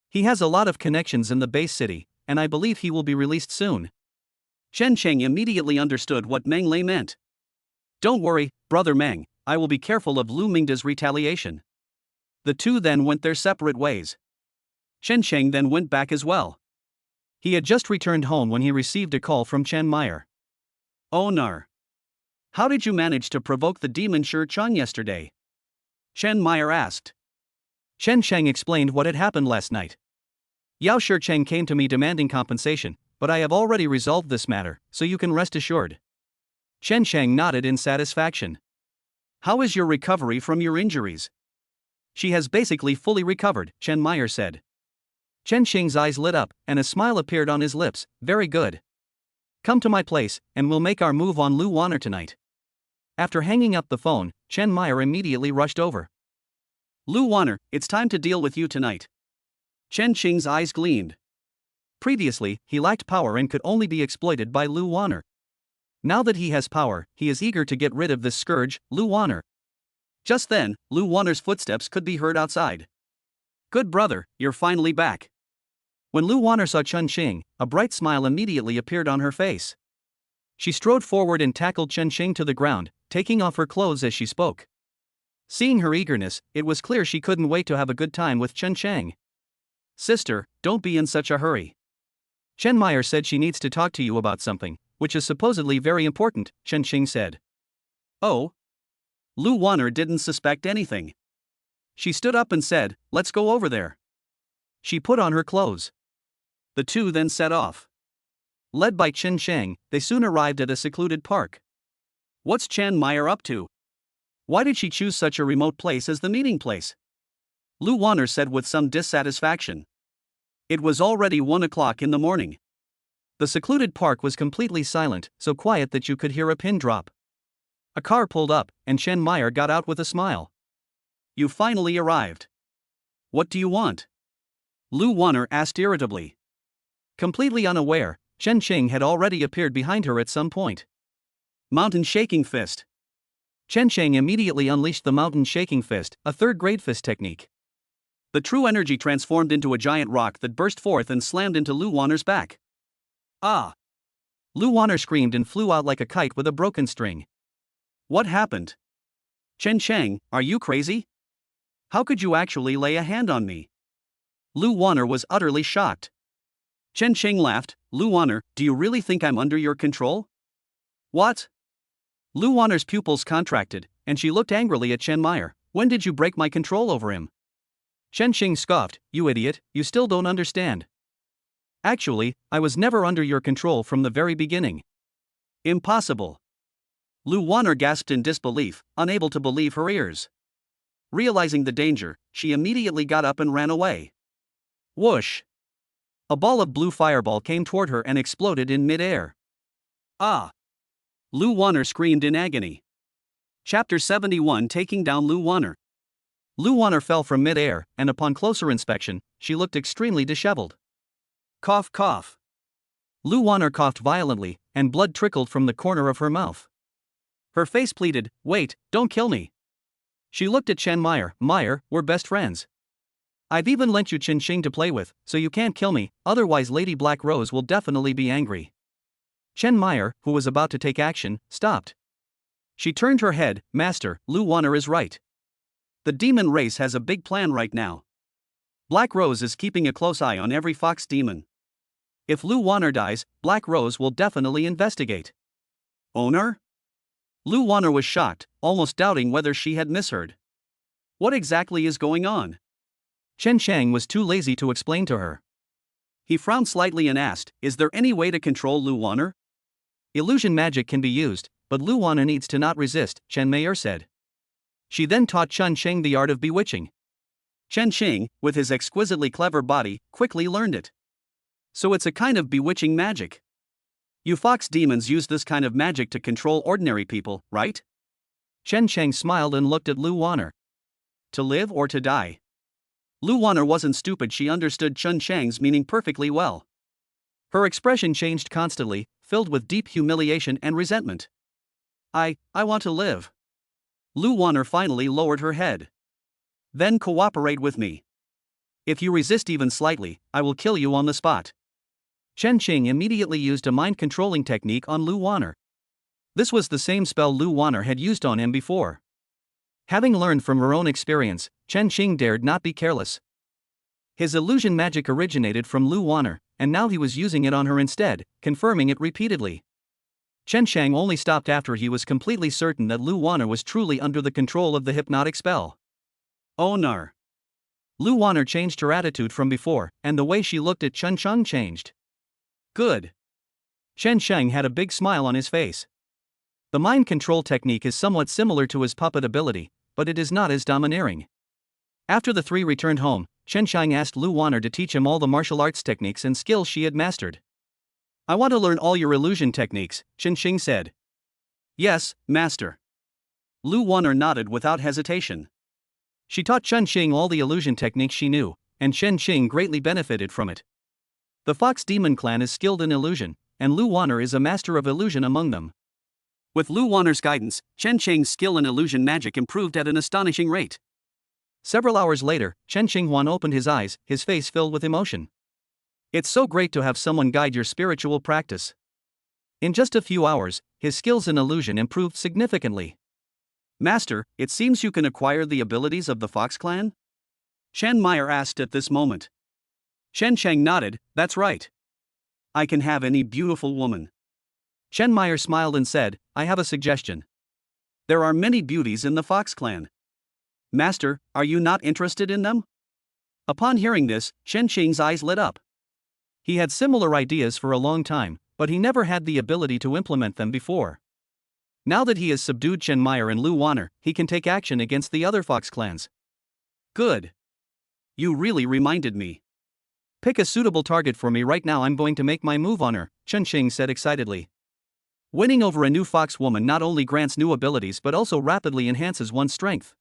He has a lot of connections in the base city, and I believe he will be released soon. Chen Qing immediately understood what Meng Lei meant. Don't worry, Brother Meng, I will be careful of Lu Mingde's retaliation. The two then went their separate ways. Chen Qing then went back as well. He had just returned home when he received a call from Chen Meyer. Oh no. How did you manage to provoke the demon Shi Chang yesterday? Chen Meyer asked. Chen Sheng explained what had happened last night. Yao Shicheng came to me demanding compensation, but I have already resolved this matter, so you can rest assured. Chen Sheng nodded in satisfaction. How is your recovery from your injuries? She has basically fully recovered, Chen Meyer said. Chen Xing's eyes lit up, and a smile appeared on his lips. Very good. Come to my place, and we'll make our move on Lu Wanner tonight. After hanging up the phone, Chen Meyer immediately rushed over. Lu Wanner, it's time to deal with you tonight. Chen Qing's eyes gleamed. Previously, he lacked power and could only be exploited by Lu Wanner. Now that he has power, he is eager to get rid of this scourge, Lu Wanner. Just then, Lu Wanner's footsteps could be heard outside. Good brother, you're finally back. When Lu Wanner saw Chen Qing, a bright smile immediately appeared on her face. She strode forward and tackled Chen Qing to the ground, taking off her clothes as she spoke. Seeing her eagerness, it was clear she couldn't wait to have a good time with Chen Qing. Sister, don't be in such a hurry. Chen Meyer said she needs to talk to you about something, which is supposedly very important, Chen Qing said. Oh? Lu Wanner didn't suspect anything. She stood up and said, let's go over there. She put on her clothes. The two then set off. Led by Chen Sheng, they soon arrived at a secluded park. What's Chen Meyer up to? Why did she choose such a remote place as the meeting place? Lu Wanner said with some dissatisfaction. It was already 1 o'clock in the morning. The secluded park was completely silent, so quiet that you could hear a pin drop. A car pulled up, and Chen Meyer got out with a smile. You finally arrived. What do you want? Lu Wanner asked irritably. Completely unaware, Chen Qing had already appeared behind her at some point. Mountain shaking fist. Chen Qing immediately unleashed the mountain shaking fist, a third-grade fist technique. The true energy transformed into a giant rock that burst forth and slammed into Lu Wanner's back. Ah! Lu Wanner screamed and flew out like a kite with a broken string. What happened? Chen Qing, are you crazy? How could you actually lay a hand on me? Lu Wanner was utterly shocked. Chen Qing laughed. Lu Wanner, do you really think I'm under your control? What? Lu Wanner's pupils contracted, and she looked angrily at Chen Meyer. When did you break my control over him? Chen Qing scoffed. You idiot, you still don't understand. Actually, I was never under your control from the very beginning. Impossible. Lu Wanner gasped in disbelief, unable to believe her ears. Realizing the danger, she immediately got up and ran away. Whoosh! A ball of blue fireball came toward her and exploded in mid-air. Ah! Lu Wanner screamed in agony. Chapter 71, Taking Down Lu Wanner. Lu Wanner fell from mid-air, and upon closer inspection, she looked extremely disheveled. Cough, cough. Lu Wanner coughed violently, and blood trickled from the corner of her mouth. Her face pleaded, "Wait, don't kill me." She looked at Chen Meyer. "Meyer, we're best friends. I've even lent you Chen Xing to play with, so you can't kill me, otherwise Lady Black Rose will definitely be angry." Chen Meyer, who was about to take action, stopped. She turned her head. "Master, Lu Wanner is right. The demon race has a big plan right now. Black Rose is keeping a close eye on every fox demon. If Lu Wanner dies, Black Rose will definitely investigate." Owner? Lu Wanner was shocked, almost doubting whether she had misheard. What exactly is going on? Chen Shang was too lazy to explain to her. He frowned slightly and asked, "Is there any way to control Lu Wanner?" "Illusion magic can be used, but Lu Wanner needs to not resist," Chen Meyer said. She then taught Chen Sheng the art of bewitching. Chen Xing, with his exquisitely clever body, quickly learned it. So it's a kind of bewitching magic. You fox demons use this kind of magic to control ordinary people, right? Chen Sheng smiled and looked at Lu Wanner. To live or to die? Lu Wanner wasn't stupid, she understood Chen Shang's meaning perfectly well. Her expression changed constantly, filled with deep humiliation and resentment. I want to live." Lu Wanner finally lowered her head. "Then cooperate with me. If you resist even slightly, I will kill you on the spot." Chen Xing immediately used a mind-controlling technique on Lu Wanner. This was the same spell Lu Wanner had used on him before. Having learned from her own experience, Chen Xing dared not be careless. His illusion magic originated from Lu Wanner, and now he was using it on her instead, confirming it repeatedly. Chen Shang only stopped after he was completely certain that Lu Wanner was truly under the control of the hypnotic spell. Owner. Lu Wanner changed her attitude from before, and the way she looked at Chen Shang changed. Good. Chen Shang had a big smile on his face. The mind control technique is somewhat similar to his puppet ability, but it is not as domineering. After the three returned home, Chen Shang asked Lu Wanner to teach him all the martial arts techniques and skills she had mastered. "I want to learn all your illusion techniques," Chen Xing said. "Yes, master." Lu Wanner nodded without hesitation. She taught Chen Xing all the illusion techniques she knew, and Chen Xing greatly benefited from it. The Fox Demon clan is skilled in illusion, and Lu Wanner is a master of illusion among them. With Lu Wanner's guidance, Chen Xing's skill in illusion magic improved at an astonishing rate. Several hours later, Chen Xinghuan opened his eyes, his face filled with emotion. It's so great to have someone guide your spiritual practice. In just a few hours, his skills in illusion improved significantly. "Master, it seems you can acquire the abilities of the Fox clan?" Chen Meyer asked at this moment. Chen Shang nodded, "That's right. I can have any beautiful woman." Chen Meyer smiled and said, "I have a suggestion. There are many beauties in the Fox clan. Master, are you not interested in them?" Upon hearing this, Chen Xing's eyes lit up. He had similar ideas for a long time, but he never had the ability to implement them before. Now that he has subdued Chen Meyer and Lu Wanner, he can take action against the other Fox clans. Good. You really reminded me. Pick a suitable target for me right now. I'm going to make my move on her, Chen Xing said excitedly. Winning over a new fox woman not only grants new abilities but also rapidly enhances one's strength.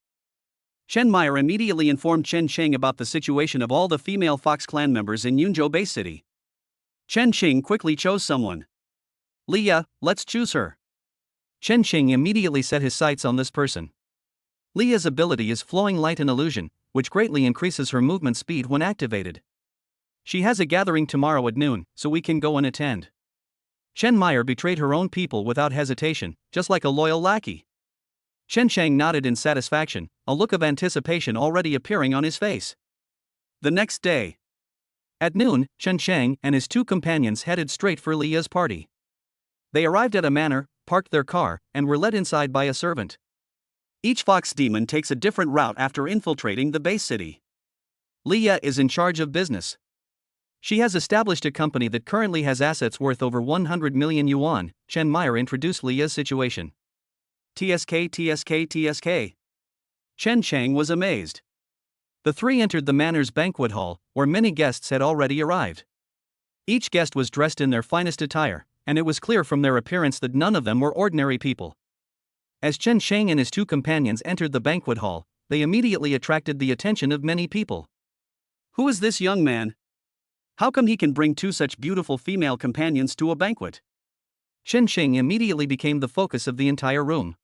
Chen Meyer immediately informed Chen Xing about the situation of all the female Fox clan members in Yunzhou Bay City. Chen Xing quickly chose someone. "Leah, let's choose her." Chen Xing immediately set his sights on this person. Leah's ability is Flowing Light and Illusion, which greatly increases her movement speed when activated. She has a gathering tomorrow at noon, so we can go and attend. Chen Meyer betrayed her own people without hesitation, just like a loyal lackey. Chen Shang nodded in satisfaction, a look of anticipation already appearing on his face. The next day. At noon, Chen Shang and his two companions headed straight for Leah's party. They arrived at a manor, parked their car, and were led inside by a servant. Each fox demon takes a different route after infiltrating the base city. Leah is in charge of business. She has established a company that currently has assets worth over 100 million yuan, Chen Meyer introduced Lia's situation. TSK, TSK, TSK. Chen Chang was amazed. The three entered the Manor's banquet hall, where many guests had already arrived. Each guest was dressed in their finest attire, and it was clear from their appearance that none of them were ordinary people. As Chen Chang and his two companions entered the banquet hall, they immediately attracted the attention of many people. Who is this young man? How come he can bring two such beautiful female companions to a banquet? Chen Chang immediately became the focus of the entire room.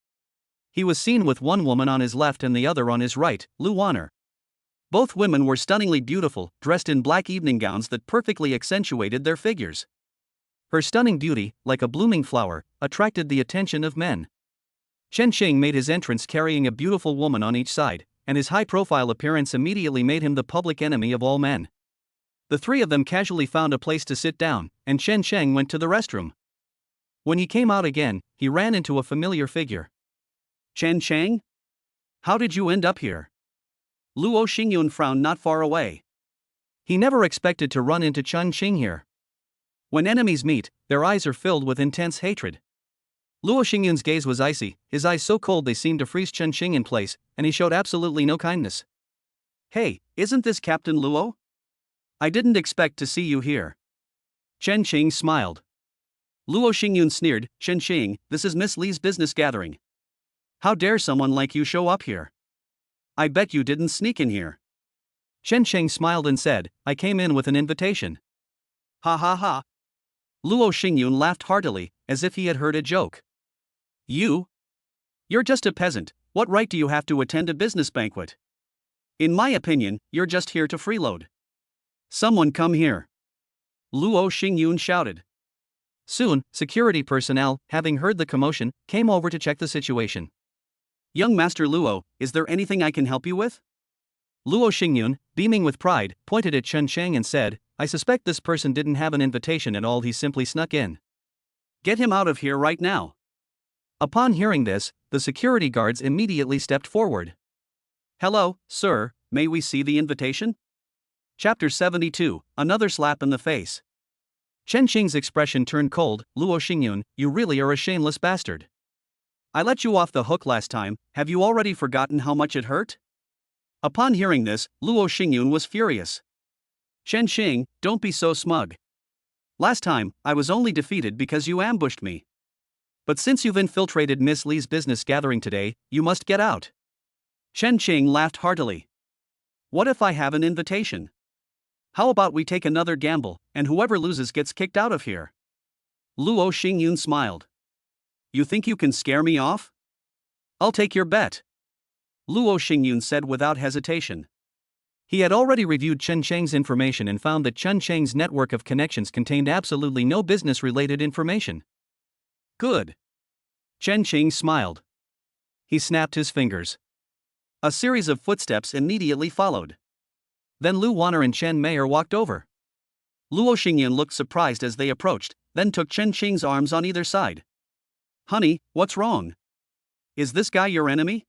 He was seen with one woman on his left and the other on his right, Lu Wanner. Both women were stunningly beautiful, dressed in black evening gowns that perfectly accentuated their figures. Her stunning beauty, like a blooming flower, attracted the attention of men. Chen Chang made his entrance carrying a beautiful woman on each side, and his high-profile appearance immediately made him the public enemy of all men. The three of them casually found a place to sit down, and Chen Chang went to the restroom. When he came out again, he ran into a familiar figure. Chen Chang? How did you end up here? Luo Xingyun frowned not far away. He never expected to run into Chen Chang here. When enemies meet, their eyes are filled with intense hatred. Luo Xingyun's gaze was icy, his eyes so cold they seemed to freeze Chen Chang in place, and he showed absolutely no kindness. Hey, isn't this Captain Luo? I didn't expect to see you here. Chen Chang smiled. Luo Xingyun sneered, Chen Chang, this is Miss Li's business gathering. How dare someone like you show up here? I bet you didn't sneak in here. Chen Chang smiled and said, I came in with an invitation. Ha ha ha. Luo Xingyun laughed heartily, as if he had heard a joke. You're just a peasant, what right do you have to attend a business banquet? In my opinion, you're just here to freeload. Someone come here. Luo Xingyun shouted. Soon, security personnel, having heard the commotion, came over to check the situation. Young Master Luo, is there anything I can help you with? Luo Xingyun, beaming with pride, pointed at Chen Chang and said, I suspect this person didn't have an invitation at all, he simply snuck in. Get him out of here right now. Upon hearing this, the security guards immediately stepped forward. Hello, sir, may we see the invitation? Chapter 72, Another Slap in the Face. Chen Chang's expression turned cold. Luo Xingyun, you really are a shameless bastard. I let you off the hook last time, have you already forgotten how much it hurt? Upon hearing this, Luo Xingyun was furious. Chen Xing, don't be so smug. Last time, I was only defeated because you ambushed me. But since you've infiltrated Miss Li's business gathering today, you must get out. Chen Xing laughed heartily. What if I have an invitation? How about we take another gamble, and whoever loses gets kicked out of here? Luo Xingyun smiled. You think you can scare me off? I'll take your bet. Luo Xingyun said without hesitation. He had already reviewed Chen Chang's information and found that Chen Chang's network of connections contained absolutely no business-related information. Good. Chen Chang smiled. He snapped his fingers. A series of footsteps immediately followed. Then Lu Wanner and Chen Meyer walked over. Luo Xingyun looked surprised as they approached, then took Chen Chang's arms on either side. Honey, what's wrong? Is this guy your enemy?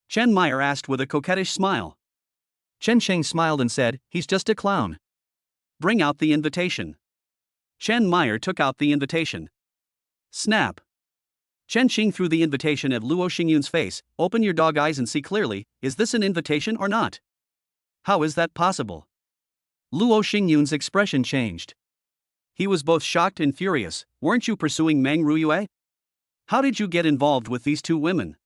Chen Meyer asked with a coquettish smile. Chen Chang smiled and said, he's just a clown. Bring out the invitation. Chen Meyer took out the invitation. Snap. Chen Xing threw the invitation at Luo Xingyun's face. Open your dog eyes and see clearly, is this an invitation or not? How is that possible? Luo Xingyun's expression changed. He was both shocked and furious. Weren't you pursuing Meng Ruyue? How did you get involved with these two women?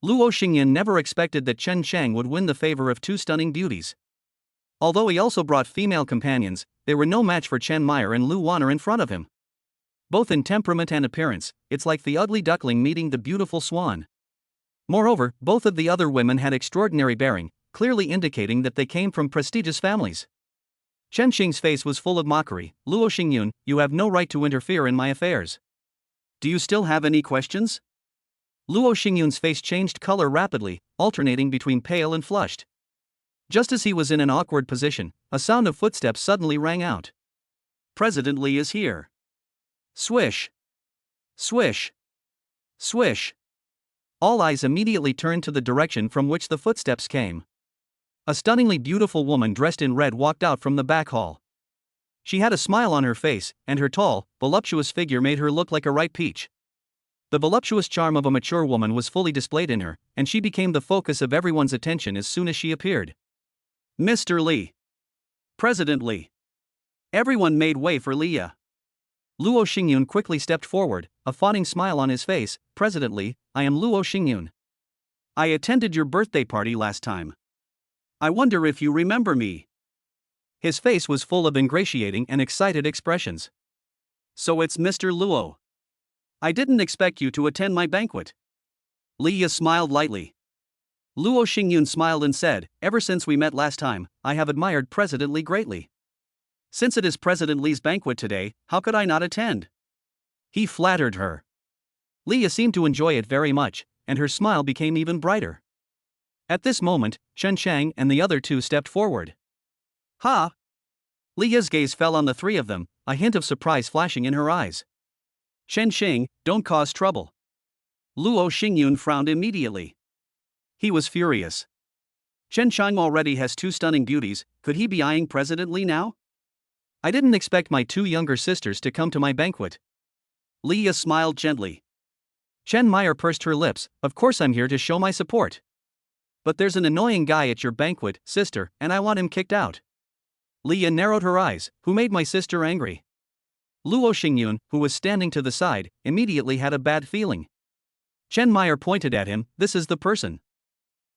Luo Xingyun never expected that Chen Chang would win the favor of two stunning beauties. Although he also brought female companions, they were no match for Chen Meyer and Lu Wanner in front of him. Both in temperament and appearance, it's like the ugly duckling meeting the beautiful swan. Moreover, both of the other women had extraordinary bearing, clearly indicating that they came from prestigious families. Chen Xing's face was full of mockery. Luo Xingyun, you have no right to interfere in my affairs. Do you still have any questions? Luo Xingyun's face changed color rapidly, alternating between pale and flushed. Just as he was in an awkward position, a sound of footsteps suddenly rang out. President Li is here. Swish. Swish. Swish. All eyes immediately turned to the direction from which the footsteps came. A stunningly beautiful woman dressed in red walked out from the back hall. She had a smile on her face, and her tall, voluptuous figure made her look like a ripe peach. The voluptuous charm of a mature woman was fully displayed in her, and she became the focus of everyone's attention as soon as she appeared. Mr. Li. President Li. Everyone made way for Leah. Luo Xingyun quickly stepped forward, a fawning smile on his face. President Li, I am Luo Xingyun. I attended your birthday party last time. I wonder if you remember me. His face was full of ingratiating and excited expressions. So it's Mr. Luo. I didn't expect you to attend my banquet. Leah smiled lightly. Luo Xingyun smiled and said, ever since we met last time, I have admired President Li greatly. Since it is President Li's banquet today, how could I not attend? He flattered her. Leah seemed to enjoy it very much, and her smile became even brighter. At this moment, Chen Shang and the other two stepped forward. Ha! Leah's gaze fell on the three of them, a hint of surprise flashing in her eyes. Chen Shang, don't cause trouble. Luo Xingyun frowned immediately. He was furious. Chen Shang already has two stunning beauties, could he be eyeing President Li now? I didn't expect my two younger sisters to come to my banquet. Leah smiled gently. Chen Meyer pursed her lips, of course I'm here to show my support. But there's an annoying guy at your banquet, sister, and I want him kicked out. Leah narrowed her eyes, who made my sister angry? Luo Xingyun, who was standing to the side, immediately had a bad feeling. Chen Meyer pointed at him, this is the person.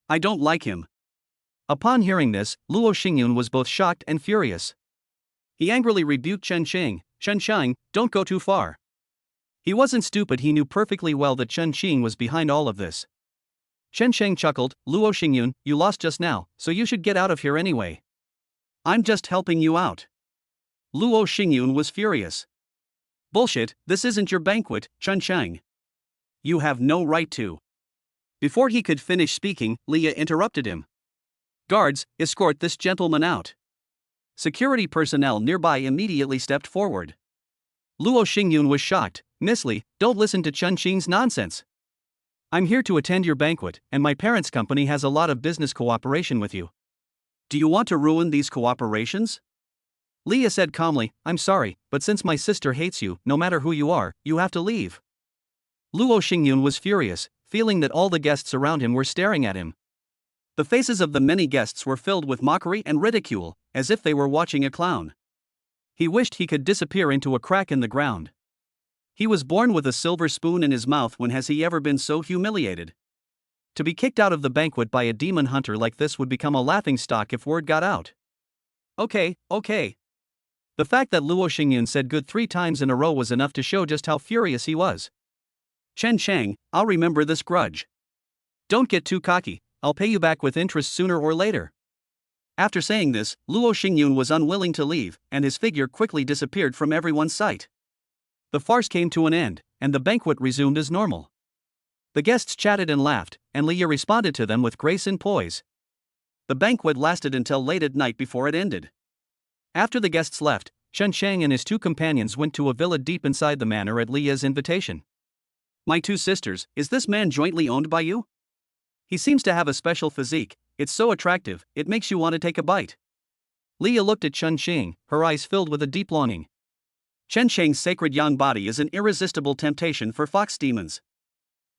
I don't like him. Upon hearing this, Luo Xingyun was both shocked and furious. He angrily rebuked Chen Shang, don't go too far. He wasn't stupid, he knew perfectly well that Chen Xing was behind all of this. Chen Shang chuckled, Luo Xingyun, you lost just now, so you should get out of here anyway. I'm just helping you out. Luo Xingyun was furious. Bullshit, this isn't your banquet, Chen Shang. You have no right to. Before he could finish speaking, Leah interrupted him. Guards, escort this gentleman out. Security personnel nearby immediately stepped forward. Luo Xingyun was shocked. Miss Li, don't listen to Chen Xing's nonsense. I'm here to attend your banquet, and my parents' company has a lot of business cooperation with you. Do you want to ruin these cooperations? Leah said calmly, I'm sorry, but since my sister hates you, no matter who you are, you have to leave. Luo Xingyun was furious, feeling that all the guests around him were staring at him. The faces of the many guests were filled with mockery and ridicule, as if they were watching a clown. He wished he could disappear into a crack in the ground. He was born with a silver spoon in his mouth. When has he ever been so humiliated? To be kicked out of the banquet by a demon hunter like this would become a laughingstock if word got out. Okay. The fact that Luo Xingyun said good 3 times in a row was enough to show just how furious he was. Chen Shang, I'll remember this grudge. Don't get too cocky, I'll pay you back with interest sooner or later. After saying this, Luo Xingyun was unwilling to leave, and his figure quickly disappeared from everyone's sight. The farce came to an end, and the banquet resumed as normal. The guests chatted and laughed, and Leah responded to them with grace and poise. The banquet lasted until late at night before it ended. After the guests left, Chen Shang and his 2 companions went to a villa deep inside the manor at Leah's invitation. My 2 sisters, is this man jointly owned by you? He seems to have a special physique, it's so attractive, it makes you want to take a bite. Leah looked at Chen Shang, her eyes filled with a deep longing. Chen Shang's sacred young body is an irresistible temptation for fox demons.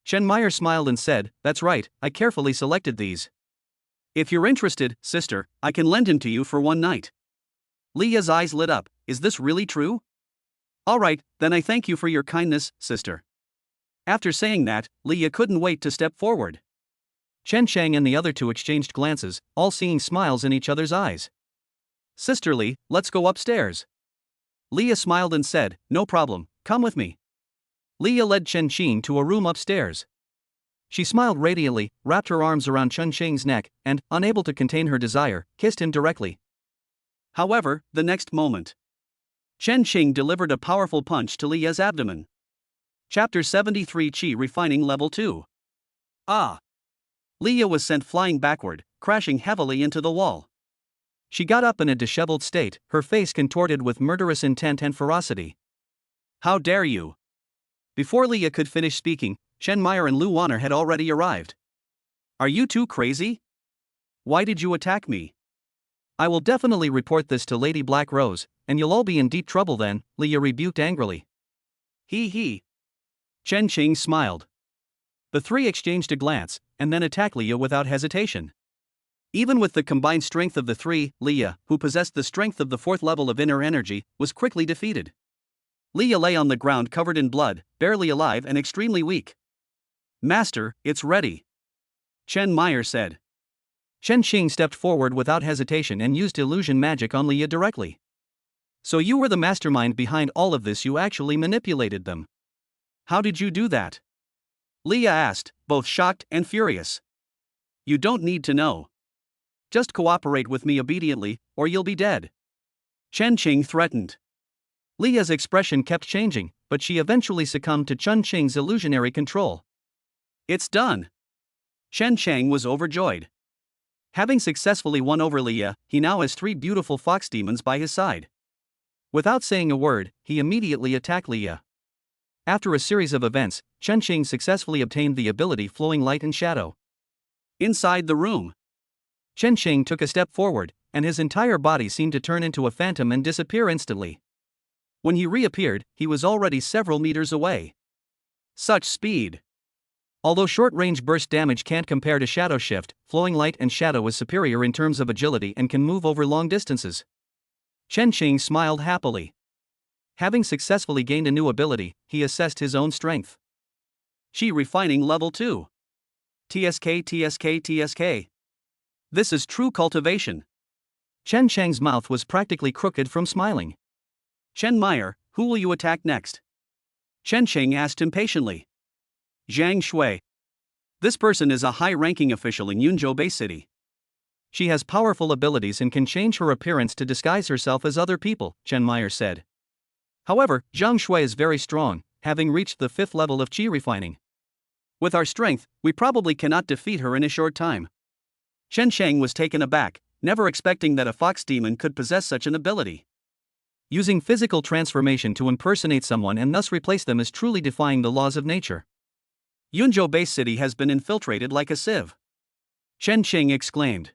Chen Meyer smiled and said, that's right, I carefully selected these. If you're interested, sister, I can lend him to you for one night. Leah's eyes lit up, is this really true? All right, then I thank you for your kindness, sister. After saying that, Leah couldn't wait to step forward. Chen Shang and the other 2 exchanged glances, all seeing smiles in each other's eyes. Sister Li, let's go upstairs. Leah smiled and said, no problem, come with me. Leah led Chen Xing to a room upstairs. She smiled radiantly, wrapped her arms around Chen Xing's neck, and, unable to contain her desire, kissed him directly. However, the next moment, Chen Xing delivered a powerful punch to Leah's abdomen. Chapter 73 Qi Refining Level 2. Ah! Leah was sent flying backward, crashing heavily into the wall. She got up in a disheveled state, her face contorted with murderous intent and ferocity. How dare you! Before Leah could finish speaking, Chen Meyer and Lu Wanner had already arrived. Are you 2 crazy? Why did you attack me? I will definitely report this to Lady Black Rose, and you'll all be in deep trouble then, Leah rebuked angrily. He. Chen Qing smiled. The three exchanged a glance, and then attacked Leah without hesitation. Even with the combined strength of the three, Leah, who possessed the strength of the fourth level of inner energy, was quickly defeated. Leah lay on the ground covered in blood, barely alive and extremely weak. Master, it's ready, Chen Meyer said. Chen Qing stepped forward without hesitation and used illusion magic on Leah directly. So you were the mastermind behind all of this, you actually manipulated them. How did you do that? Leah asked, both shocked and furious. You don't need to know. Just cooperate with me obediently, or you'll be dead, Chen Qing threatened. Leah's expression kept changing, but she eventually succumbed to Chen Qing's illusionary control. It's done. Chen Qing was overjoyed. Having successfully won over Leah, he now has 3 beautiful fox demons by his side. Without saying a word, he immediately attacked Leah. After a series of events, Chen Qing successfully obtained the ability Flowing Light and Shadow. Inside the room, Chen Qing took a step forward, and his entire body seemed to turn into a phantom and disappear instantly. When he reappeared, he was already several meters away. Such speed! Although short-range burst damage can't compare to Shadow Shift, Flowing Light and Shadow is superior in terms of agility and can move over long distances. Chen Qing smiled happily. Having successfully gained a new ability, he assessed his own strength. Qi refining level 2. TSK. This is true cultivation. Chen Cheng's mouth was practically crooked from smiling. Chen Meyer, who will you attack next? Chen Qing asked impatiently. Zhang Shui. This person is a high-ranking official in Yunzhou Bay City. She has powerful abilities and can change her appearance to disguise herself as other people, Chen Meyer said. However, Zhang Shui is very strong, having reached the 5th level of Qi refining. With our strength, we probably cannot defeat her in a short time. Chen Sheng was taken aback, never expecting that a fox demon could possess such an ability. Using physical transformation to impersonate someone and thus replace them is truly defying the laws of nature. Yunzhou Bay City has been infiltrated like a sieve, Chen Qing exclaimed.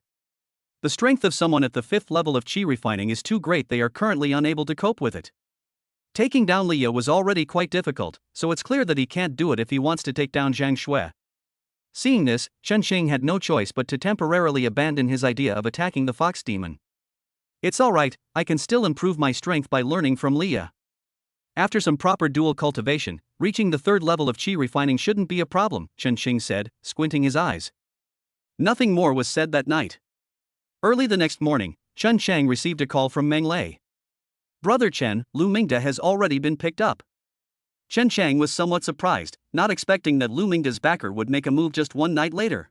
The strength of someone at the 5th level of Qi refining is too great, they are currently unable to cope with it. Taking down Leah was already quite difficult, so it's clear that he can't do it if he wants to take down Zhang Shui. Seeing this, Chen Qing had no choice but to temporarily abandon his idea of attacking the fox demon. It's alright, I can still improve my strength by learning from Leah. After some proper dual cultivation, reaching the 3rd level of Qi refining shouldn't be a problem, Chen Qing said, squinting his eyes. Nothing more was said that night. Early the next morning, Chen Chang received a call from Meng Lei. Brother Chen, Lu Mingda has already been picked up. Chen Chang was somewhat surprised, not expecting that Lu Mingda's backer would make a move just one night later.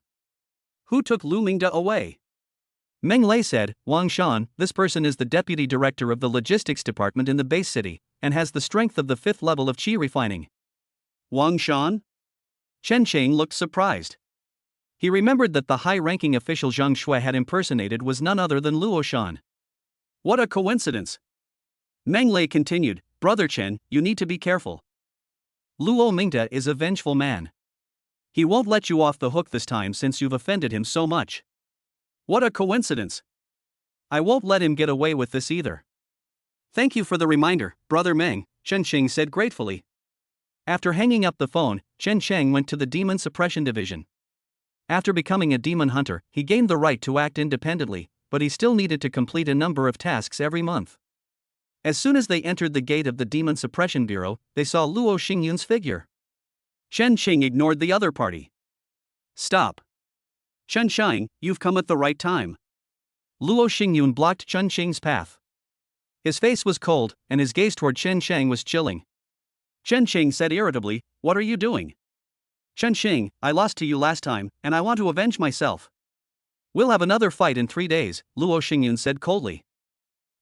Who took Lu Mingda away? Meng Lei said, Wang Shan, this person is the deputy director of the logistics department in the base city, and has the strength of the 5th level of Qi refining. Wang Shan? Chen Chang looked surprised. He remembered that the high-ranking official Zhang Shui had impersonated was none other than Luo Shan. What a coincidence! Meng Lei continued, Brother Chen, you need to be careful. Luo Mingda is a vengeful man. He won't let you off the hook this time since you've offended him so much. What a coincidence! I won't let him get away with this either. Thank you for the reminder, Brother Meng, Chen Qing said gratefully. After hanging up the phone, Chen Chang went to the Demon Suppression Division. After becoming a demon hunter, he gained the right to act independently, but he still needed to complete a number of tasks every month. As soon as they entered the gate of the Demon Suppression Bureau, they saw Luo Xingyun's figure. Chen Qing ignored the other party. Stop. Chen Shang, you've come at the right time. Luo Xingyun blocked Chen Qing's path. His face was cold, and his gaze toward Chen Shang was chilling. Chen Qing said irritably, What are you doing? Chen Qing, I lost to you last time, and I want to avenge myself. We'll have another fight in 3 days, Luo Xingyun said coldly.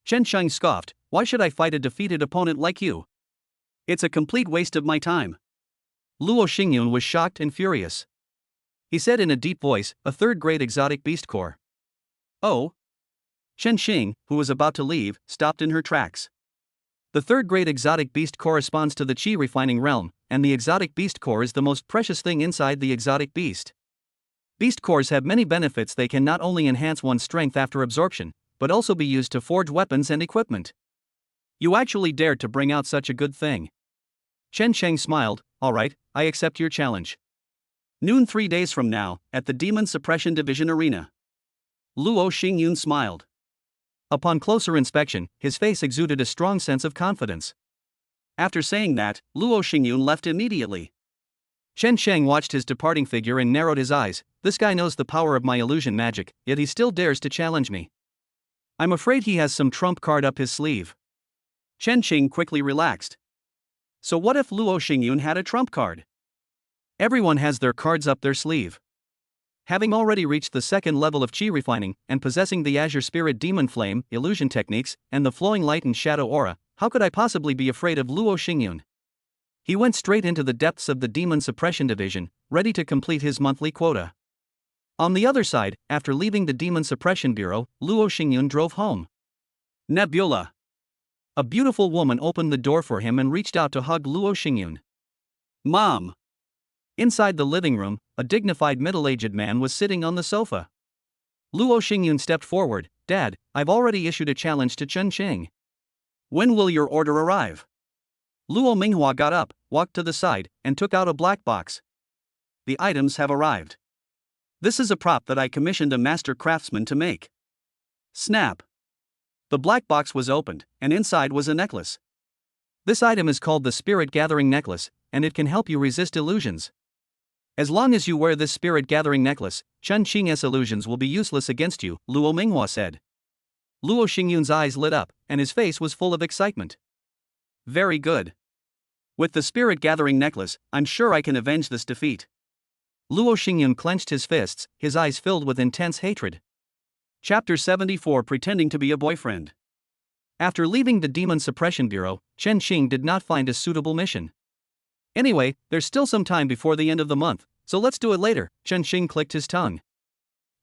Chen Shang scoffed, Why should I fight a defeated opponent like you? It's a complete waste of my time. Luo Xingyun was shocked and furious. He said in a deep voice, a 3rd-grade exotic beast core. Oh? Chen Xing, who was about to leave, stopped in her tracks. The 3rd-grade exotic beast corresponds to the Qi refining realm, and the exotic beast core is the most precious thing inside the exotic beast. Beast cores have many benefits. They can not only enhance one's strength after absorption, but also be used to forge weapons and equipment. You actually dared to bring out such a good thing. Chen Sheng smiled. All right, I accept your challenge. Noon 3 days from now, at the Demon Suppression Division Arena. Luo Xingyun smiled. Upon closer inspection, his face exuded a strong sense of confidence. After saying that, Luo Xingyun left immediately. Chen Sheng watched his departing figure and narrowed his eyes. This guy knows the power of my illusion magic, yet he still dares to challenge me. I'm afraid he has some trump card up his sleeve. Chen Xing quickly relaxed. So what if Luo Xingyun had a trump card? Everyone has their cards up their sleeve. Having already reached the second level of Qi refining, and possessing the Azure Spirit Demon Flame, illusion techniques, and the flowing light and shadow aura, how could I possibly be afraid of Luo Xingyun? He went straight into the depths of the Demon Suppression Division, ready to complete his monthly quota. On the other side, after leaving the Demon Suppression Bureau, Luo Xingyun drove home. Nebula. A beautiful woman opened the door for him and reached out to hug Luo Xingyun. Mom. Inside the living room, a dignified middle-aged man was sitting on the sofa. Luo Xingyun stepped forward. Dad, I've already issued a challenge to Chen Qing. When will your order arrive? Luo Minghua got up, walked to the side, and took out a black box. The items have arrived. This is a prop that I commissioned a master craftsman to make. Snap. The black box was opened, and inside was a necklace. This item is called the Spirit Gathering Necklace, and it can help you resist illusions. As long as you wear this Spirit Gathering Necklace, Chen Qing's illusions will be useless against you, Luo Minghua said. Luo Xingyun's eyes lit up, and his face was full of excitement. Very good. With the Spirit Gathering Necklace, I'm sure I can avenge this defeat. Luo Xingyun clenched his fists, his eyes filled with intense hatred. Chapter 74 Pretending to be a boyfriend. After leaving the Demon Suppression Bureau, Chen Qing did not find a suitable mission. Anyway, there's still some time before the end of the month, so let's do it later, Chen Qing clicked his tongue.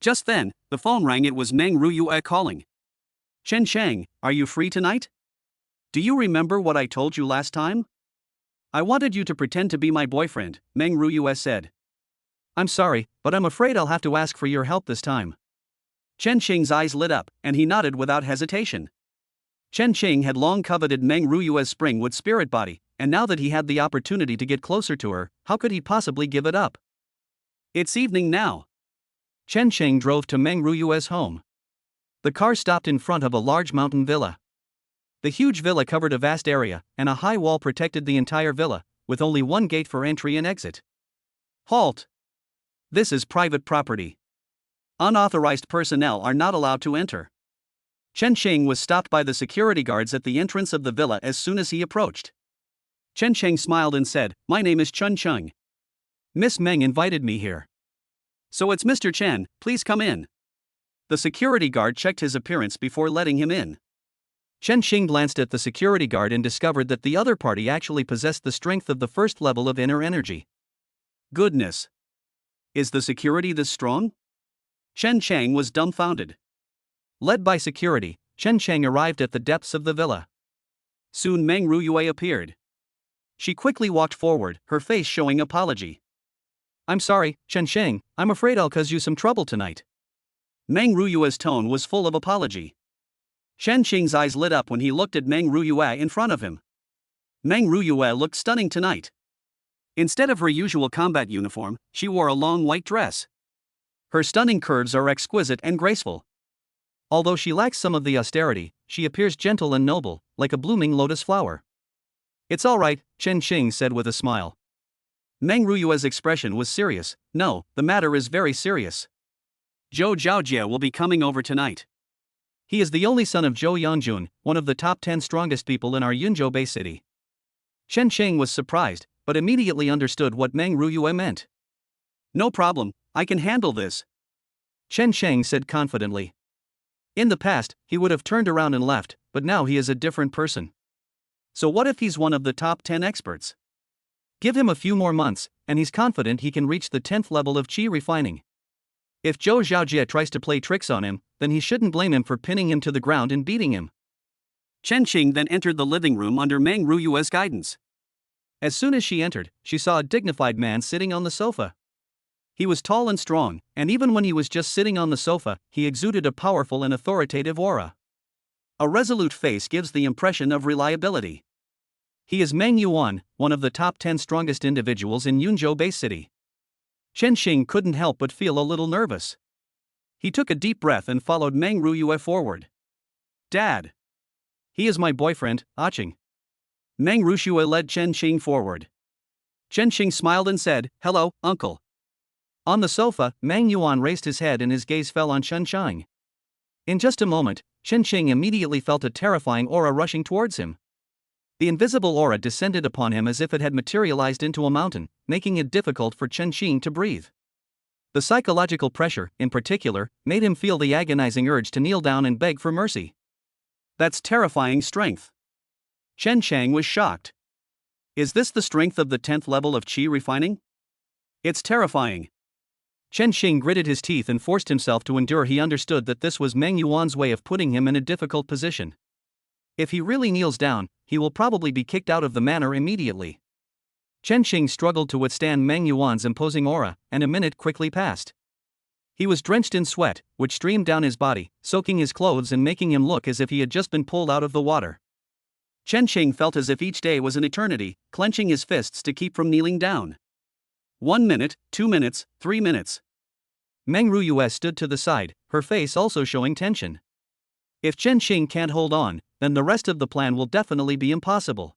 Just then, the phone rang. It was Meng Ruyue calling. Chen Sheng, are you free tonight? Do you remember what I told you last time? I wanted you to pretend to be my boyfriend, Meng Ruyue said. I'm sorry, but I'm afraid I'll have to ask for your help this time. Chen Qing's eyes lit up, and he nodded without hesitation. Chen Qing had long coveted Meng Ruyue's spring-wood spirit body, and now that he had the opportunity to get closer to her, how could he possibly give it up? It's evening now. Chen Qing drove to Meng Ruyue's home. The car stopped in front of a large mountain villa. The huge villa covered a vast area, and a high wall protected the entire villa, with only one gate for entry and exit. Halt! This is private property. Unauthorized personnel are not allowed to enter. Chen Qing was stopped by the security guards at the entrance of the villa as soon as he approached. Chen Qing smiled and said, My name is Chen Cheng. Miss Meng invited me here. So it's Mr. Chen, please come in. The security guard checked his appearance before letting him in. Chen Qing glanced at the security guard and discovered that the other party actually possessed the strength of the first level of inner energy. Goodness! Is the security this strong? Chen Cheng was dumbfounded. Led by security, Chen Cheng arrived at the depths of the villa. Soon Meng Ruyue appeared. She quickly walked forward, her face showing apology. I'm sorry, Chen Cheng, I'm afraid I'll cause you some trouble tonight. Meng Ruyue's tone was full of apology. Chen Qing's eyes lit up when he looked at Meng Ruyue in front of him. Meng Ruyue looked stunning tonight. Instead of her usual combat uniform, she wore a long white dress. Her stunning curves are exquisite and graceful. Although she lacks some of the austerity, she appears gentle and noble, like a blooming lotus flower. It's all right, Chen Qing said with a smile. Meng Ruyue's expression was serious. No, the matter is very serious. Zhou Zhaojie will be coming over tonight. He is the only son of Zhou Yanjun, one of the top 10 strongest people in our Yunzhou Bay city. Chen Qing was surprised, but immediately understood what Meng Ruyue meant. No problem, I can handle this. Chen Qing said confidently. In the past, he would have turned around and left, but now he is a different person. So what if he's one of the top 10 experts? Give him a few more months, and he's confident he can reach the 10th level of Qi refining. If Zhou Zhaojie tries to play tricks on him, then he shouldn't blame him for pinning him to the ground and beating him. Chen Qing then entered the living room under Meng Ruyue's guidance. As soon as she entered, she saw a dignified man sitting on the sofa. He was tall and strong, and even when he was just sitting on the sofa, he exuded a powerful and authoritative aura. A resolute face gives the impression of reliability. He is Meng Yuan, one of the top 10 strongest individuals in Yunzhou Bay City. Chen Xing couldn't help but feel a little nervous. He took a deep breath and followed Meng Ruyue forward. Dad. He is my boyfriend, Aching. Meng Ruyue led Chen Xing forward. Chen Xing smiled and said, "Hello, uncle." On the sofa, Meng Yuan raised his head and his gaze fell on Chen Xing. In just a moment, Chen Xing immediately felt a terrifying aura rushing towards him. The invisible aura descended upon him as if it had materialized into a mountain, making it difficult for Chen Xing to breathe. The psychological pressure, in particular, made him feel the agonizing urge to kneel down and beg for mercy. That's terrifying strength. Chen Chang was shocked. Is this the strength of the 10th level of qi refining? It's terrifying. Chen Xing gritted his teeth and forced himself to endure. He understood that this was Meng Yuan's way of putting him in a difficult position. If he really kneels down, he will probably be kicked out of the manor immediately. Chen Xing struggled to withstand Meng Yuan's imposing aura, and a minute quickly passed. He was drenched in sweat, which streamed down his body, soaking his clothes and making him look as if he had just been pulled out of the water. Chen Xing felt as if each day was an eternity, clenching his fists to keep from kneeling down. 1 minute, 2 minutes, 3 minutes. Meng Ruyue stood to the side, her face also showing tension. If Chen Xing can't hold on, then the rest of the plan will definitely be impossible.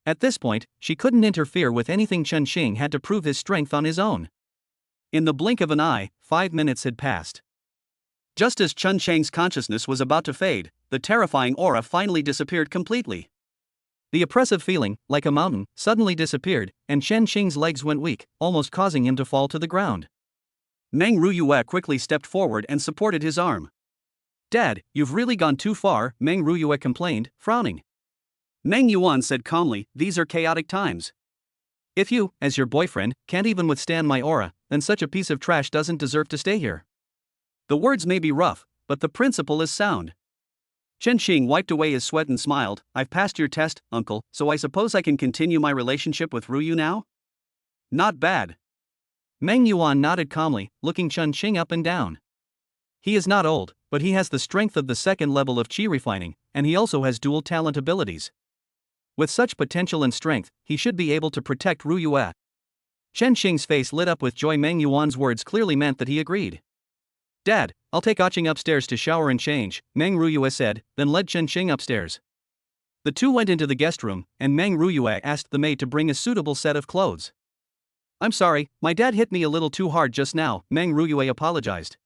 At this point, she couldn't interfere with anything. Chen Xing had to prove his strength on his own. In the blink of an eye, 5 minutes had passed. Just as Chen Xing's consciousness was about to fade, the terrifying aura finally disappeared completely. The oppressive feeling, like a mountain, suddenly disappeared, and Chen Xing's legs went weak, almost causing him to fall to the ground. Meng Ruyue quickly stepped forward and supported his arm. Dad, you've really gone too far, Meng Ruyue complained, frowning. Meng Yuan said calmly, these are chaotic times. If you, as your boyfriend, can't even withstand my aura, then such a piece of trash doesn't deserve to stay here. The words may be rough, but the principle is sound. Chen Xing wiped away his sweat and smiled, I've passed your test, uncle, so I suppose I can continue my relationship with Ruyu now? Not bad. Meng Yuan nodded calmly, looking Chen Xing up and down. He is not old, but he has the strength of the 2nd level of qi refining, and he also has dual talent abilities. With such potential and strength, he should be able to protect Ruyue. Chen Xing's face lit up with joy. Meng Yuan's words clearly meant that he agreed. Dad, I'll take Aching upstairs to shower and change, Meng Ruyue said, then led Chen Xing upstairs. The two went into the guest room, and Meng Ruyue asked the maid to bring a suitable set of clothes. I'm sorry, my dad hit me a little too hard just now, Meng Ruyue apologized.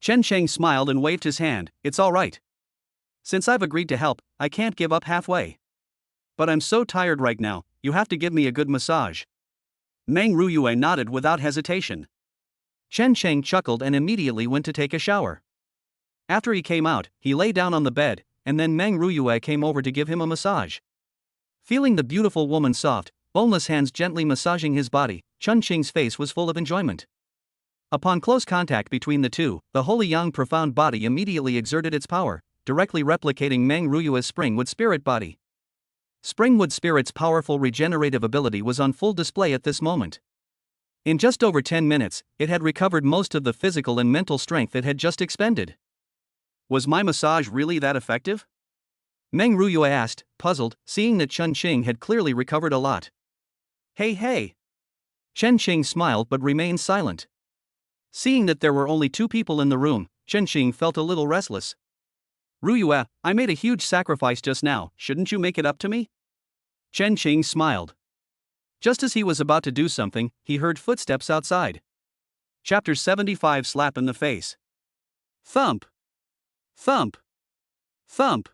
Chen Xing smiled and waved his hand, it's all right. Since I've agreed to help, I can't give up halfway. But I'm so tired right now, you have to give me a good massage. Meng Ruyue nodded without hesitation. Chen Xing chuckled and immediately went to take a shower. After he came out, he lay down on the bed, and then Meng Ruyue came over to give him a massage. Feeling the beautiful woman's soft, boneless hands gently massaging his body, Chen Xing's face was full of enjoyment. Upon close contact between the two, the holy yang profound body immediately exerted its power, directly replicating Meng Ruyue's Springwood Spirit body. Springwood Spirit's powerful regenerative ability was on full display at this moment. In just over 10 minutes, it had recovered most of the physical and mental strength it had just expended. Was my massage really that effective? Meng Ruyue asked, puzzled, seeing that Chen Xing had clearly recovered a lot. Hey. Chen Xing smiled but remained silent. Seeing that there were only 2 people in the room, Chen Xing felt a little restless. Ruyue, I made a huge sacrifice just now, shouldn't you make it up to me? Chen Xing smiled. Just as he was about to do something, he heard footsteps outside. Chapter 75 Slap in the Face. Thump. Thump. Thump.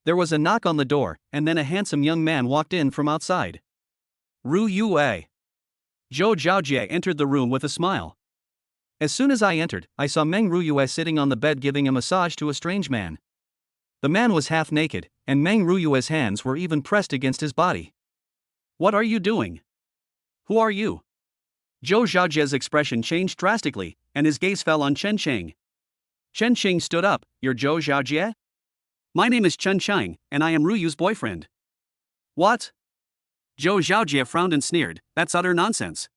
There was a knock on the door, and then a handsome young man walked in from outside. Ruyue. Zhou Zhaojie entered the room with a smile. As soon as I entered, I saw Meng Ruyue sitting on the bed giving a massage to a strange man. The man was half naked, and Meng Ruyue's hands were even pressed against his body. What are you doing? Who are you? Zhou Zhaojie's expression changed drastically, and his gaze fell on Chen Xing. Chen Xing stood up, you're Zhou Zhaojie? My name is Chen Xing, and I am Ruyu's boyfriend. What? Zhou Zhaojie frowned and sneered, that's utter nonsense.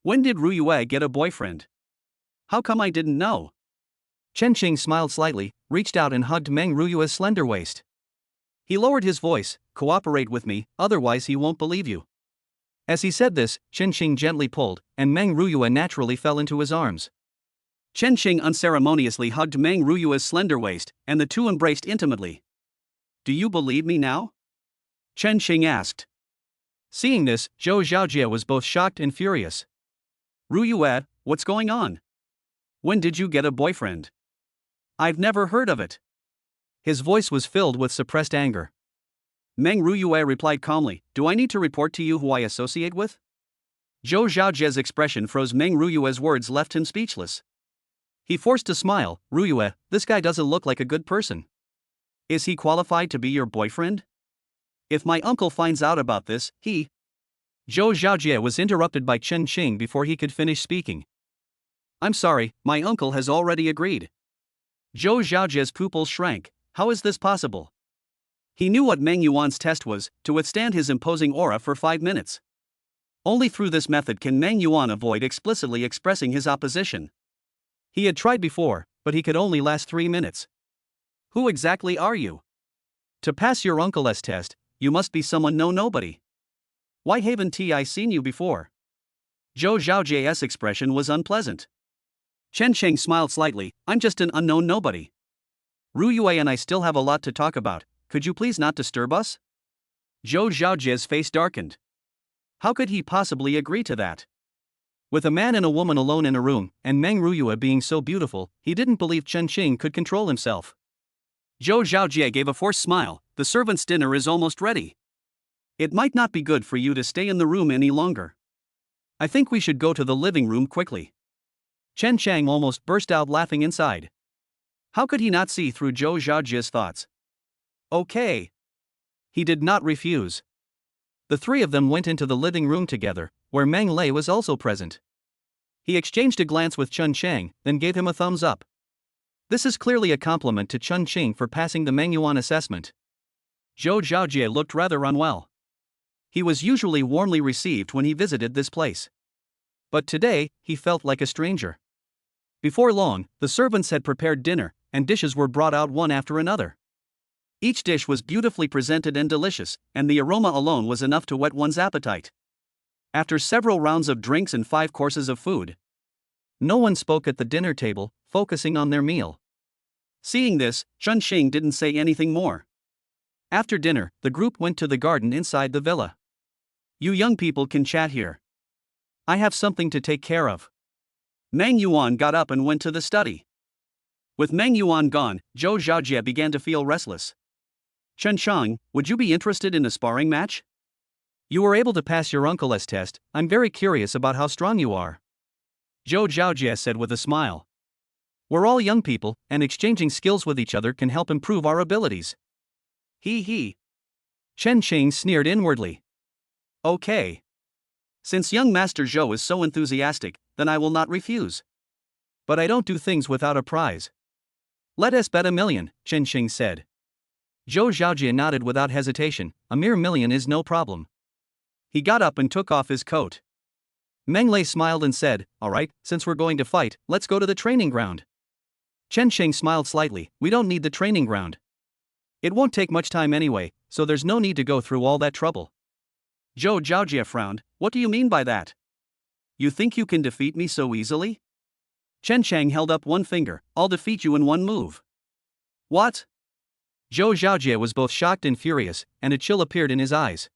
When did Ruyue get a boyfriend? How come I didn't know? Chen Qing smiled slightly, reached out and hugged Meng Ruyue's slender waist. He lowered his voice, "Cooperate with me, otherwise he won't believe you." As he said this, Chen Qing gently pulled, and Meng Ruyue naturally fell into his arms. Chen Qing unceremoniously hugged Meng Ruyue's slender waist, and the two embraced intimately. "Do you believe me now?" Chen Qing asked. Seeing this, Zhou Xiaojie was both shocked and furious. "Ruyue, what's going on? When did you get a boyfriend? I've never heard of it." His voice was filled with suppressed anger. Meng Ruyue replied calmly, "Do I need to report to you who I associate with?" Zhou Xiaojie's expression froze. Meng Ruyue's words left him speechless. He forced a smile. "Ruyue, this guy doesn't look like a good person. Is he qualified to be your boyfriend? If my uncle finds out about this, he..." Zhou Xiaojie was interrupted by Chen Qing before he could finish speaking. "I'm sorry, my uncle has already agreed." Zhou Xiaojie's pupils shrank. How is this possible? He knew what Meng Yuan's test was, to withstand his imposing aura for 5 minutes. Only through this method can Meng Yuan avoid explicitly expressing his opposition. He had tried before, but he could only last 3 minutes. "Who exactly are you? To pass your uncle's test, you must be someone nobody. Why haven't I seen you before?" Zhou Xiaojie's expression was unpleasant. Chen Qing smiled slightly. "I'm just an unknown nobody. Ruyue and I still have a lot to talk about, could you please not disturb us?" Zhou Xiaojie's face darkened. How could he possibly agree to that? With a man and a woman alone in a room, and Meng Ruyue being so beautiful, he didn't believe Chen Qing could control himself. Zhou Xiaojie gave a forced smile. "The servant's dinner is almost ready. It might not be good for you to stay in the room any longer. I think we should go to the living room quickly." Chen Chang almost burst out laughing inside. How could he not see through Zhou Xiaojie's thoughts? Okay. He did not refuse. The three of them went into the living room together, where Meng Lei was also present. He exchanged a glance with Chen Chang, then gave him a thumbs up. This is clearly a compliment to Chen Qing for passing the Meng Yuan assessment. Zhou Xiaojie looked rather unwell. He was usually warmly received when he visited this place. But today, he felt like a stranger. Before long, the servants had prepared dinner, and dishes were brought out one after another. Each dish was beautifully presented and delicious, and the aroma alone was enough to whet one's appetite. After several rounds of drinks and 5 courses of food, no one spoke at the dinner table, focusing on their meal. Seeing this, Chen Qing didn't say anything more. After dinner, the group went to the garden inside the villa. "You young people can chat here. I have something to take care of." Meng Yuan got up and went to the study. With Meng Yuan gone, Zhou Xiaojie began to feel restless. "Chen Chang, would you be interested in a sparring match? You were able to pass your uncle's test. I'm very curious about how strong you are." Zhou Xiaojie said with a smile. "We're all young people, and exchanging skills with each other can help improve our abilities." He. Chen Qing sneered inwardly. "Okay. Since young Master Zhou is so enthusiastic, then I will not refuse. But I don't do things without a prize." "Let us bet 1,000,000, Chen Qing said. Zhou Xiaojie nodded without hesitation. "A mere 1,000,000 is no problem." He got up and took off his coat. Meng Lei smiled and said, "All right, since we're going to fight, let's go to the training ground." Chen Qing smiled slightly. "We don't need the training ground. It won't take much time anyway, so there's no need to go through all that trouble." Zhou Xiaojie frowned. "What do you mean by that? You think you can defeat me so easily?" Chen Chang held up one finger. "I'll defeat you in one move." "What?" Zhou Xiaojie was both shocked and furious, and a chill appeared in his eyes.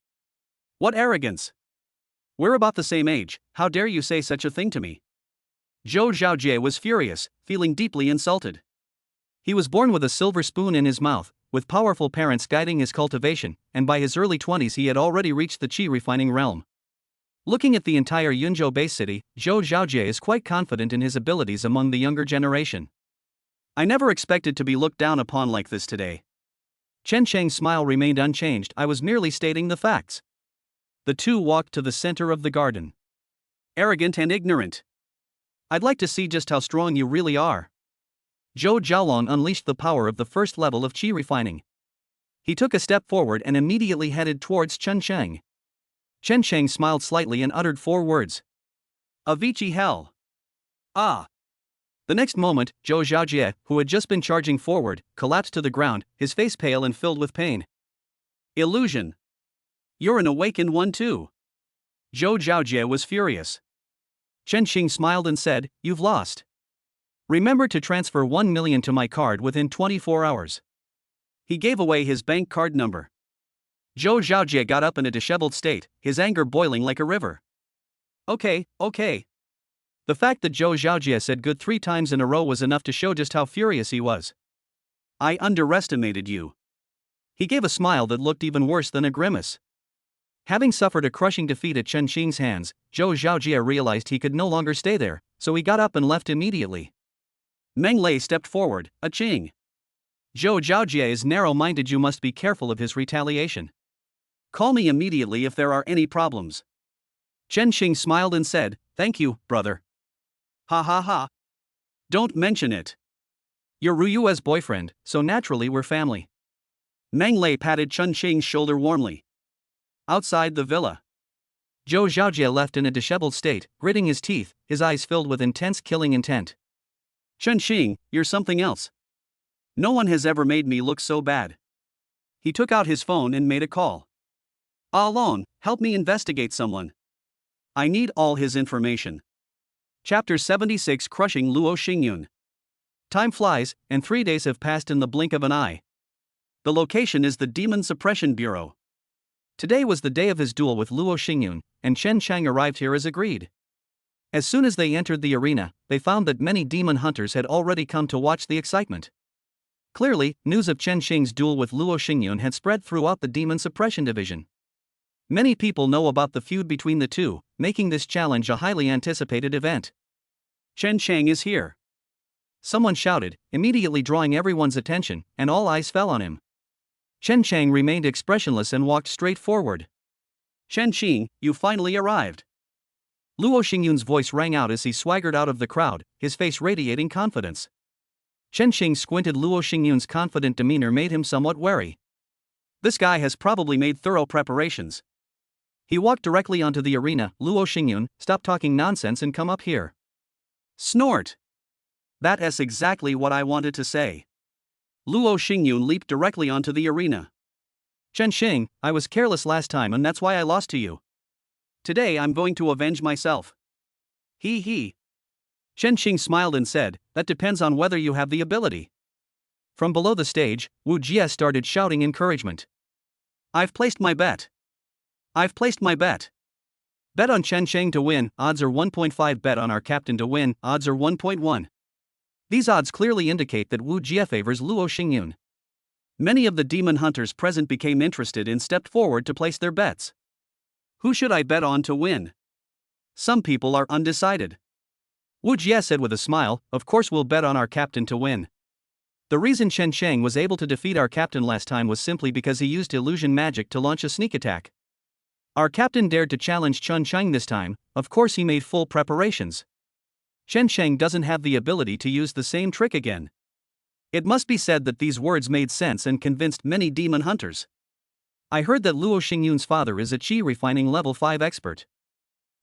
"What arrogance! We're about the same age, how dare you say such a thing to me?" Zhou Xiaojie was furious, feeling deeply insulted. He was born with a silver spoon in his mouth, with powerful parents guiding his cultivation, and by his early 20s he had already reached the qi refining realm. Looking at the entire Yunzhou base city, Zhou Xiaojie is quite confident in his abilities among the younger generation. "I never expected to be looked down upon like this today." Chen Cheng's smile remained unchanged. "I was merely stating the facts." The two walked to the center of the garden. "Arrogant and ignorant. I'd like to see just how strong you really are." Zhou Jiaolong unleashed the power of the first level of qi refining. He took a step forward and immediately headed towards Chen Cheng. Chen Cheng smiled slightly and uttered 4 words. Avicii hell. Ah. The next moment, Zhou Xiaojie, who had just been charging forward, collapsed to the ground, his face pale and filled with pain. Illusion. You're an awakened one too. Zhou Xiaojie was furious. Chen Xing smiled and said, "You've lost. Remember to transfer 1 million to my card within 24 hours. He gave away his bank card number. Zhou Xiaojie got up in a disheveled state, his anger boiling like a river. Okay. The fact that Zhou Xiaojie said good 3 times in a row was enough to show just how furious he was. I underestimated you. He gave a smile that looked even worse than a grimace. Having suffered a crushing defeat at Chen Xing's hands, Zhou Xiaojie realized he could no longer stay there, so he got up and left immediately. Meng Lei stepped forward, Ching. Zhou Xiaojie is narrow-minded, you must be careful of his retaliation. Call me immediately if there are any problems. Chen Xing smiled and said, "Thank you, brother." Ha. Don't mention it. You're Ruyue's boyfriend, so naturally we're family. Meng Lei patted Chen Xing's shoulder warmly. Outside the villa, Zhou Xiaojie left in a disheveled state, gritting his teeth, his eyes filled with intense killing intent. Chen Xing, you're something else. No one has ever made me look so bad. He took out his phone and made a call. Alon, help me investigate someone. I need all his information. Chapter 76, Crushing Luo Xingyun. Time flies, and 3 days have passed in the blink of an eye. The location is the Demon Suppression Bureau. Today was the day of his duel with Luo Xingyun, and Chen Chang arrived here as agreed. As soon as they entered the arena, they found that many demon hunters had already come to watch the excitement. Clearly, news of Chen Xing's duel with Luo Xingyun had spread throughout the Demon Suppression Division. Many people know about the feud between the two, making this challenge a highly anticipated event. Chen Chang is here. Someone shouted, immediately drawing everyone's attention, and all eyes fell on him. Chen Chang remained expressionless and walked straight forward. Chen Xing, you finally arrived. Luo Xingyun's voice rang out as he swaggered out of the crowd, his face radiating confidence. Chen Xing squinted. Luo Xingyun's confident demeanor made him somewhat wary. This guy has probably made thorough preparations. He walked directly onto the arena. Luo Xingyun, stop talking nonsense and come up here. Snort. That's exactly what I wanted to say. Luo Xingyun leaped directly onto the arena. Chen Xing, I was careless last time and that's why I lost to you. Today I'm going to avenge myself. He. Chen Xing smiled and said, that depends on whether you have the ability. From below the stage, Wu Jie started shouting encouragement. I've placed my bet. Bet on Chen Xing to win, odds are 1.5. Bet on our captain to win, odds are 1.1. These odds clearly indicate that Wu Jie favors Luo Xingyun. Many of the demon hunters present became interested and stepped forward to place their bets. Who should I bet on to win? Some people are undecided. Wu Jie said with a smile, of course we'll bet on our captain to win. The reason Chen Chang was able to defeat our captain last time was simply because he used illusion magic to launch a sneak attack. Our captain dared to challenge Chen Chang this time, of course he made full preparations. Chen Chang doesn't have the ability to use the same trick again. It must be said that these words made sense and convinced many demon hunters. I heard that Luo Xingyun's father is a qi refining level 5 expert.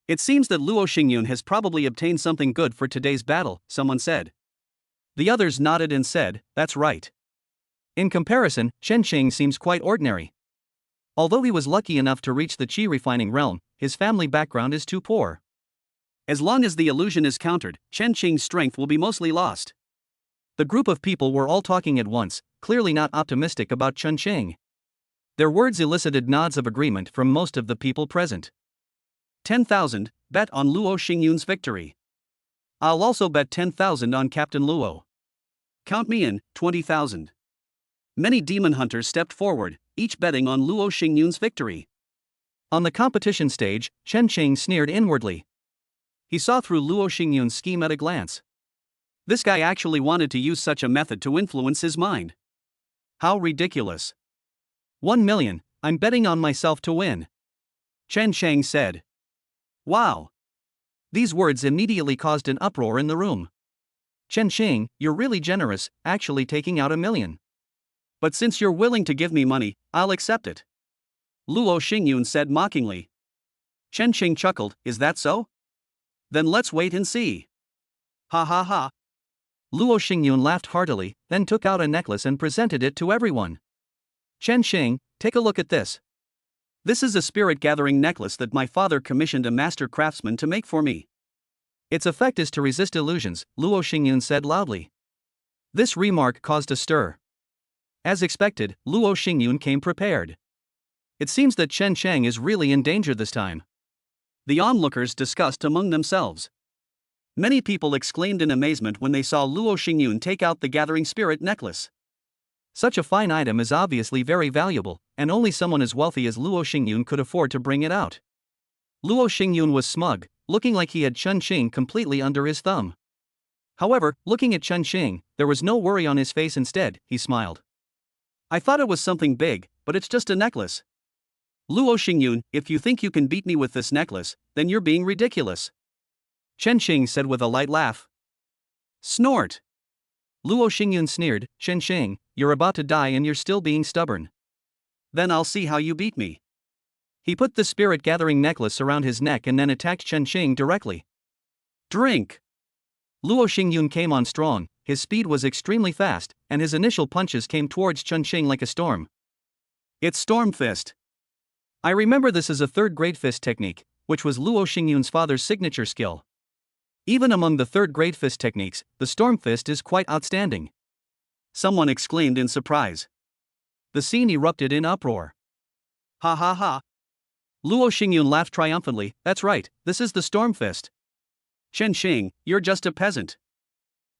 It seems that Luo Xingyun has probably obtained something good for today's battle, someone said. The others nodded and said, that's right. In comparison, Chen Xing seems quite ordinary. Although he was lucky enough to reach the qi refining realm, his family background is too poor. As long as the illusion is countered, Chen Xing's strength will be mostly lost. The group of people were all talking at once, clearly not optimistic about Chen Xing. Their words elicited nods of agreement from most of the people present. 10,000, bet on Luo Xingyun's victory. I'll also bet 10,000 on Captain Luo. Count me in, 20,000. Many demon hunters stepped forward, each betting on Luo Xingyun's victory. On the competition stage, Chen Xing sneered inwardly. He saw through Luo Xingyun's scheme at a glance. This guy actually wanted to use such a method to influence his mind. How ridiculous. 1 million, I'm betting on myself to win. Chen Chang said. Wow. These words immediately caused an uproar in the room. Chen Xing, you're really generous, actually taking out 1 million. But since you're willing to give me money, I'll accept it. Luo Xingyun said mockingly. Chen Xing chuckled, is that so? Then let's wait and see. Ha ha ha. Luo Xingyun laughed heartily, then took out a necklace and presented it to everyone. Chen Xing, take a look at this. This is a spirit-gathering necklace that my father commissioned a master craftsman to make for me. Its effect is to resist illusions, Luo Xingyun said loudly. This remark caused a stir. As expected, Luo Xingyun came prepared. It seems that Chen Sheng is really in danger this time. The onlookers discussed among themselves. Many people exclaimed in amazement when they saw Luo Xingyun take out the gathering spirit necklace. Such a fine item is obviously very valuable, and only someone as wealthy as Luo Xingyun could afford to bring it out. Luo Xingyun was smug, looking like he had Chen Xing completely under his thumb. However, looking at Chen Xing, there was no worry on his face. Instead, he smiled. I thought it was something big, but it's just a necklace. Luo Xingyun, if you think you can beat me with this necklace, then you're being ridiculous. Chen Xing said with a light laugh. Snort. Luo Xingyun sneered, Chen Xing, you're about to die and you're still being stubborn. Then I'll see how you beat me. He put the spirit-gathering necklace around his neck and then attacked Chen Xing directly. Drink. Luo Xingyun came on strong, his speed was extremely fast, and his initial punches came towards Chen Xing like a storm. It's Storm Fist. I remember this as a third-grade fist technique, which was Luo Xingyun's father's signature skill. Even among the third-grade fist techniques, the Storm Fist is quite outstanding. Someone exclaimed in surprise. The scene erupted in uproar. Ha ha ha. Luo Xingyun laughed triumphantly, that's right, this is the Storm Fist. Chen Xing, you're just a peasant.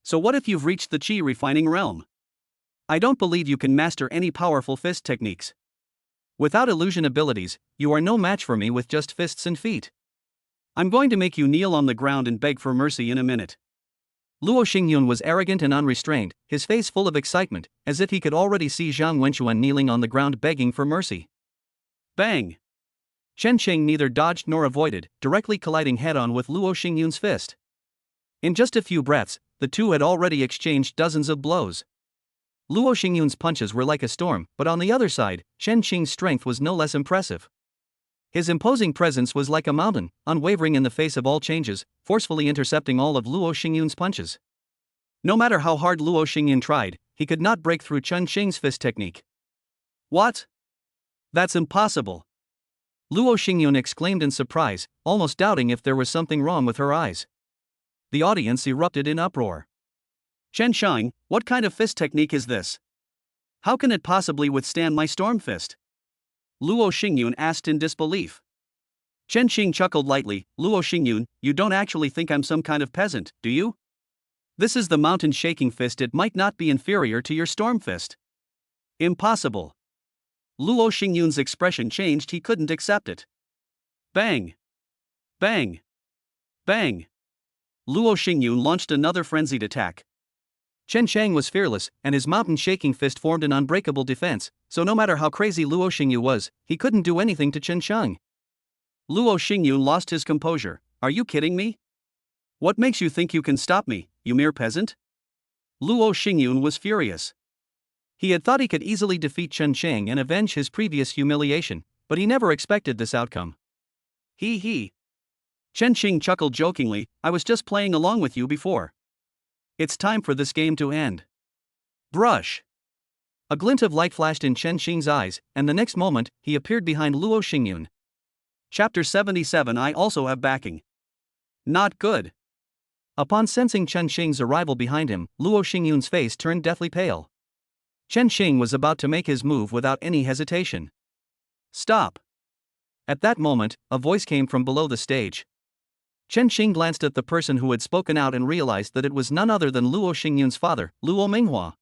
So what if you've reached the qi refining realm? I don't believe you can master any powerful fist techniques. Without illusion abilities, you are no match for me with just fists and feet. I'm going to make you kneel on the ground and beg for mercy in a minute. Luo Xingyun was arrogant and unrestrained, his face full of excitement, as if he could already see Zhang Wenchuan kneeling on the ground begging for mercy. Bang! Chen Xing neither dodged nor avoided, directly colliding head-on with Luo Xingyun's fist. In just a few breaths, the two had already exchanged dozens of blows. Luo Xingyun's punches were like a storm, but on the other side, Chen Xing's strength was no less impressive. His imposing presence was like a mountain, unwavering in the face of all changes, forcefully intercepting all of Luo Xingyun's punches. No matter how hard Luo Xingyun tried, he could not break through Chen Xing's fist technique. What? That's impossible! Luo Xingyun exclaimed in surprise, almost doubting if there was something wrong with her eyes. The audience erupted in uproar. Chen Xing, what kind of fist technique is this? How can it possibly withstand my storm fist? Luo Xingyun asked in disbelief. Chen Xing chuckled lightly, Luo Xingyun, you don't actually think I'm some kind of peasant, do you? This is the mountain-shaking fist, it might not be inferior to your storm fist. Impossible. Luo Xingyun's expression changed, he couldn't accept it. Bang! Bang! Bang! Luo Xingyun launched another frenzied attack. Chen Shang was fearless, and his mountain-shaking fist formed an unbreakable defense, so no matter how crazy Luo Xingyun was, he couldn't do anything to Chen Shang. Luo Xingyun lost his composure. Are you kidding me? What makes you think you can stop me, you mere peasant? Luo Xingyun was furious. He had thought he could easily defeat Chen Shang and avenge his previous humiliation, but he never expected this outcome. Hee hee. Chen Xing chuckled jokingly, I was just playing along with you before. It's time for this game to end. Brush. A glint of light flashed in Chen Xing's eyes, and the next moment, he appeared behind Luo Xingyun. Chapter 77 I also have backing. Not good. Upon sensing Chen Xing's arrival behind him, Luo Xingyun's face turned deathly pale. Chen Xing was about to make his move without any hesitation. Stop. At that moment, a voice came from below the stage. Chen Xing glanced at the person who had spoken out and realized that it was none other than Luo Xingyun's father, Luo Minghua.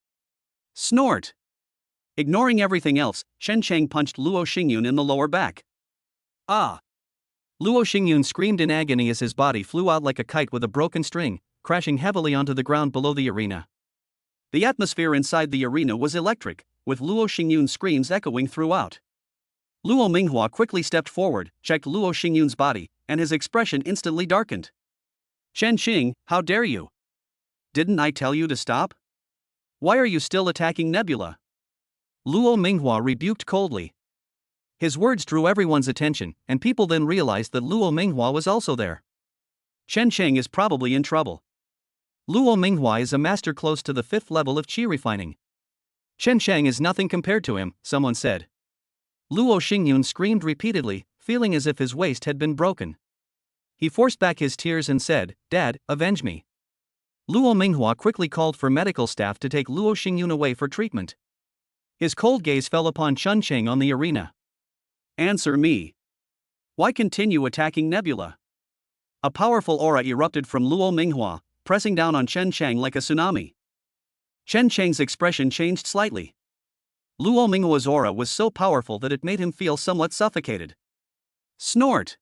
Snort. Ignoring everything else, Chen Cheng punched Luo Xingyun in the lower back. Ah! Luo Xingyun screamed in agony as his body flew out like a kite with a broken string, crashing heavily onto the ground below the arena. The atmosphere inside the arena was electric, with Luo Xingyun's screams echoing throughout. Luo Minghua quickly stepped forward, checked Luo Xingyun's body, and his expression instantly darkened. Chen Xing, how dare you? Didn't I tell you to stop? Why are you still attacking Nebula? Luo Minghua rebuked coldly. His words drew everyone's attention, and people then realized that Luo Minghua was also there. Chen Cheng is probably in trouble. Luo Minghua is a master close to the 5th level of qi refining. Chen Cheng is nothing compared to him, someone said. Luo Xingyun screamed repeatedly, feeling as if his waist had been broken. He forced back his tears and said, "Dad, avenge me." Luo Minghua quickly called for medical staff to take Luo Xingyun away for treatment. His cold gaze fell upon Chen Cheng on the arena. Answer me. Why continue attacking Nebula? A powerful aura erupted from Luo Minghua, pressing down on Chen Cheng like a tsunami. Chen Cheng's expression changed slightly. Luo Minghua's aura was so powerful that it made him feel somewhat suffocated. Snort.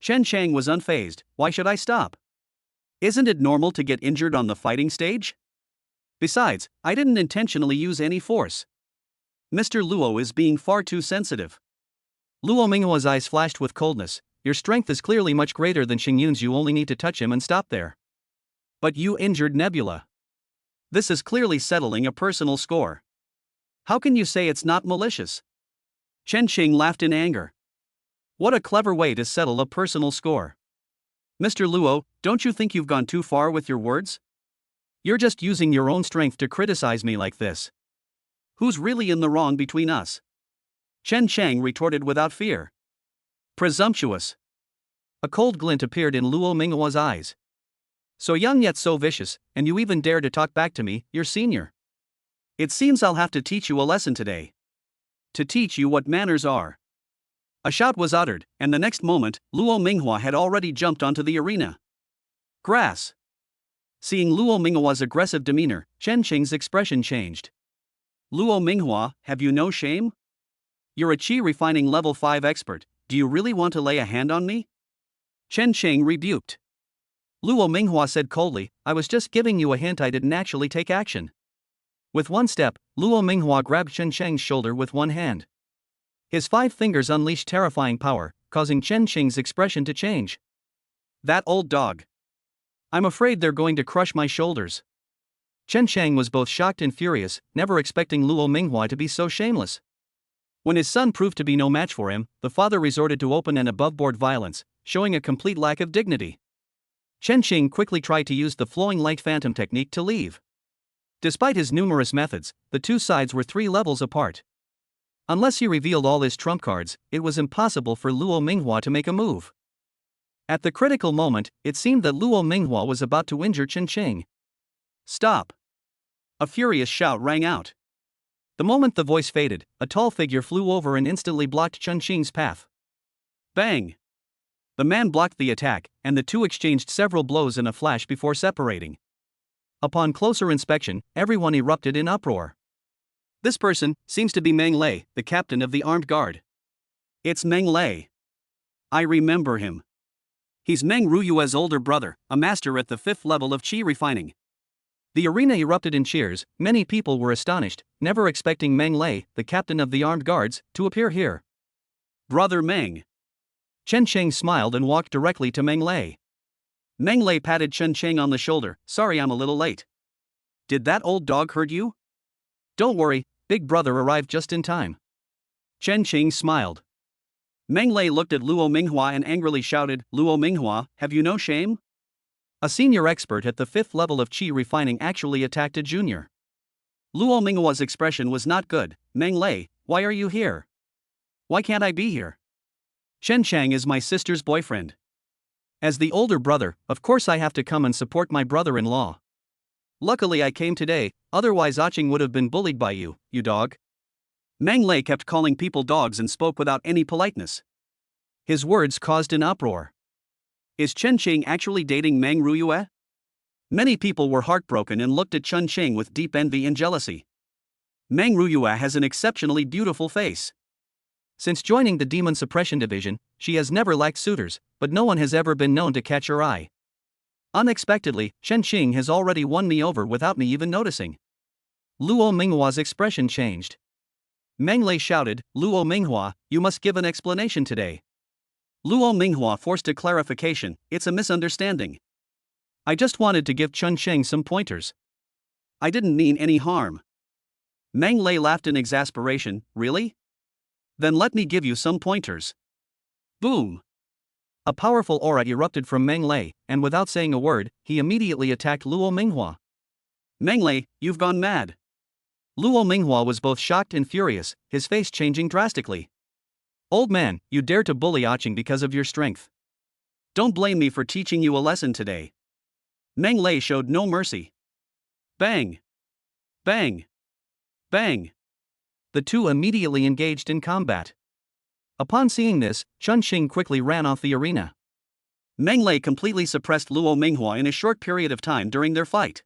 Chen Cheng was unfazed. Why should I stop? Isn't it normal to get injured on the fighting stage? Besides, I didn't intentionally use any force. Mr. Luo is being far too sensitive. Luo Minghua's eyes flashed with coldness. Your strength is clearly much greater than Xingyun's. You only need to touch him and stop there. But you injured Nebula. This is clearly settling a personal score. How can you say it's not malicious? Chen Cheng laughed in anger. What a clever way to settle a personal score. Mr. Luo, don't you think you've gone too far with your words? You're just using your own strength to criticize me like this. Who's really in the wrong between us? Chen Cheng retorted without fear. Presumptuous. A cold glint appeared in Luo Minghua's eyes. So young yet so vicious, and you even dare to talk back to me, your senior. It seems I'll have to teach you a lesson today. To teach you what manners are. A shout was uttered, and the next moment, Luo Minghua had already jumped onto the arena. Grass. Seeing Luo Minghua's aggressive demeanor, Chen Cheng's expression changed. Luo Minghua, have you no shame? You're a qi refining level 5 expert, do you really want to lay a hand on me? Chen Cheng rebuked. Luo Minghua said coldly, I was just giving you a hint, I didn't actually take action. With one step, Luo Minghua grabbed Chen Cheng's shoulder with one hand. His 5 fingers unleashed terrifying power, causing Chen Cheng's expression to change. That old dog. I'm afraid they're going to crush my shoulders. Chen Cheng was both shocked and furious, never expecting Luo Minghua to be so shameless. When his son proved to be no match for him, the father resorted to open and above-board violence, showing a complete lack of dignity. Chen Cheng quickly tried to use the flowing light phantom technique to leave. Despite his numerous methods, the two sides were 3 levels apart. Unless he revealed all his trump cards, it was impossible for Luo Minghua to make a move. At the critical moment, it seemed that Luo Minghua was about to injure Chen Cheng. Stop! A furious shout rang out. The moment the voice faded, a tall figure flew over and instantly blocked Chen Cheng's path. Bang! The man blocked the attack, and the two exchanged several blows in a flash before separating. Upon closer inspection, everyone erupted in uproar. This person seems to be Meng Lei, the captain of the armed guard. It's Meng Lei. I remember him. He's Meng Ruyue's older brother, a master at the 5th level of qi refining. The arena erupted in cheers. Many people were astonished, never expecting Meng Lei, the captain of the armed guards, to appear here. Brother Meng. Chen Cheng smiled and walked directly to Meng Lei. Meng Lei patted Chen Cheng on the shoulder. Sorry I'm a little late. Did that old dog hurt you? Don't worry, big brother arrived just in time. Chen Cheng smiled. Meng Lei looked at Luo Minghua and angrily shouted, Luo Minghua, have you no shame? A senior expert at the 5th level of qi refining actually attacked a junior. Luo Minghua's expression was not good. Meng Lei, why are you here? Why can't I be here? Chen Cheng is my sister's boyfriend. As the older brother, of course I have to come and support my brother-in-law. Luckily I came today, otherwise Aching would have been bullied by you, you dog. Meng Lei kept calling people dogs and spoke without any politeness. His words caused an uproar. Is Chen Cheng actually dating Meng Ruyue? Many people were heartbroken and looked at Chen Cheng with deep envy and jealousy. Meng Ruyue has an exceptionally beautiful face. Since joining the Demon Suppression Division, she has never lacked suitors, but no one has ever been known to catch her eye. Unexpectedly, Chen Cheng has already won me over without me even noticing. Luo Minghua's expression changed. Meng Lei shouted, Luo Minghua, you must give an explanation today. Luo Minghua forced a clarification, it's a misunderstanding. I just wanted to give Chen Cheng some pointers. I didn't mean any harm. Meng Lei laughed in exasperation, really? Then let me give you some pointers. Boom! A powerful aura erupted from Meng Lei, and without saying a word, he immediately attacked Luo Minghua. Meng Lei, you've gone mad. Luo Minghua was both shocked and furious, his face changing drastically. Old man, you dare to bully Aching because of your strength. Don't blame me for teaching you a lesson today. Meng Lei showed no mercy. Bang! Bang! Bang! The two immediately engaged in combat. Upon seeing this, Chun Xing quickly ran off the arena. Meng Lei completely suppressed Luo Minghua in a short period of time during their fight.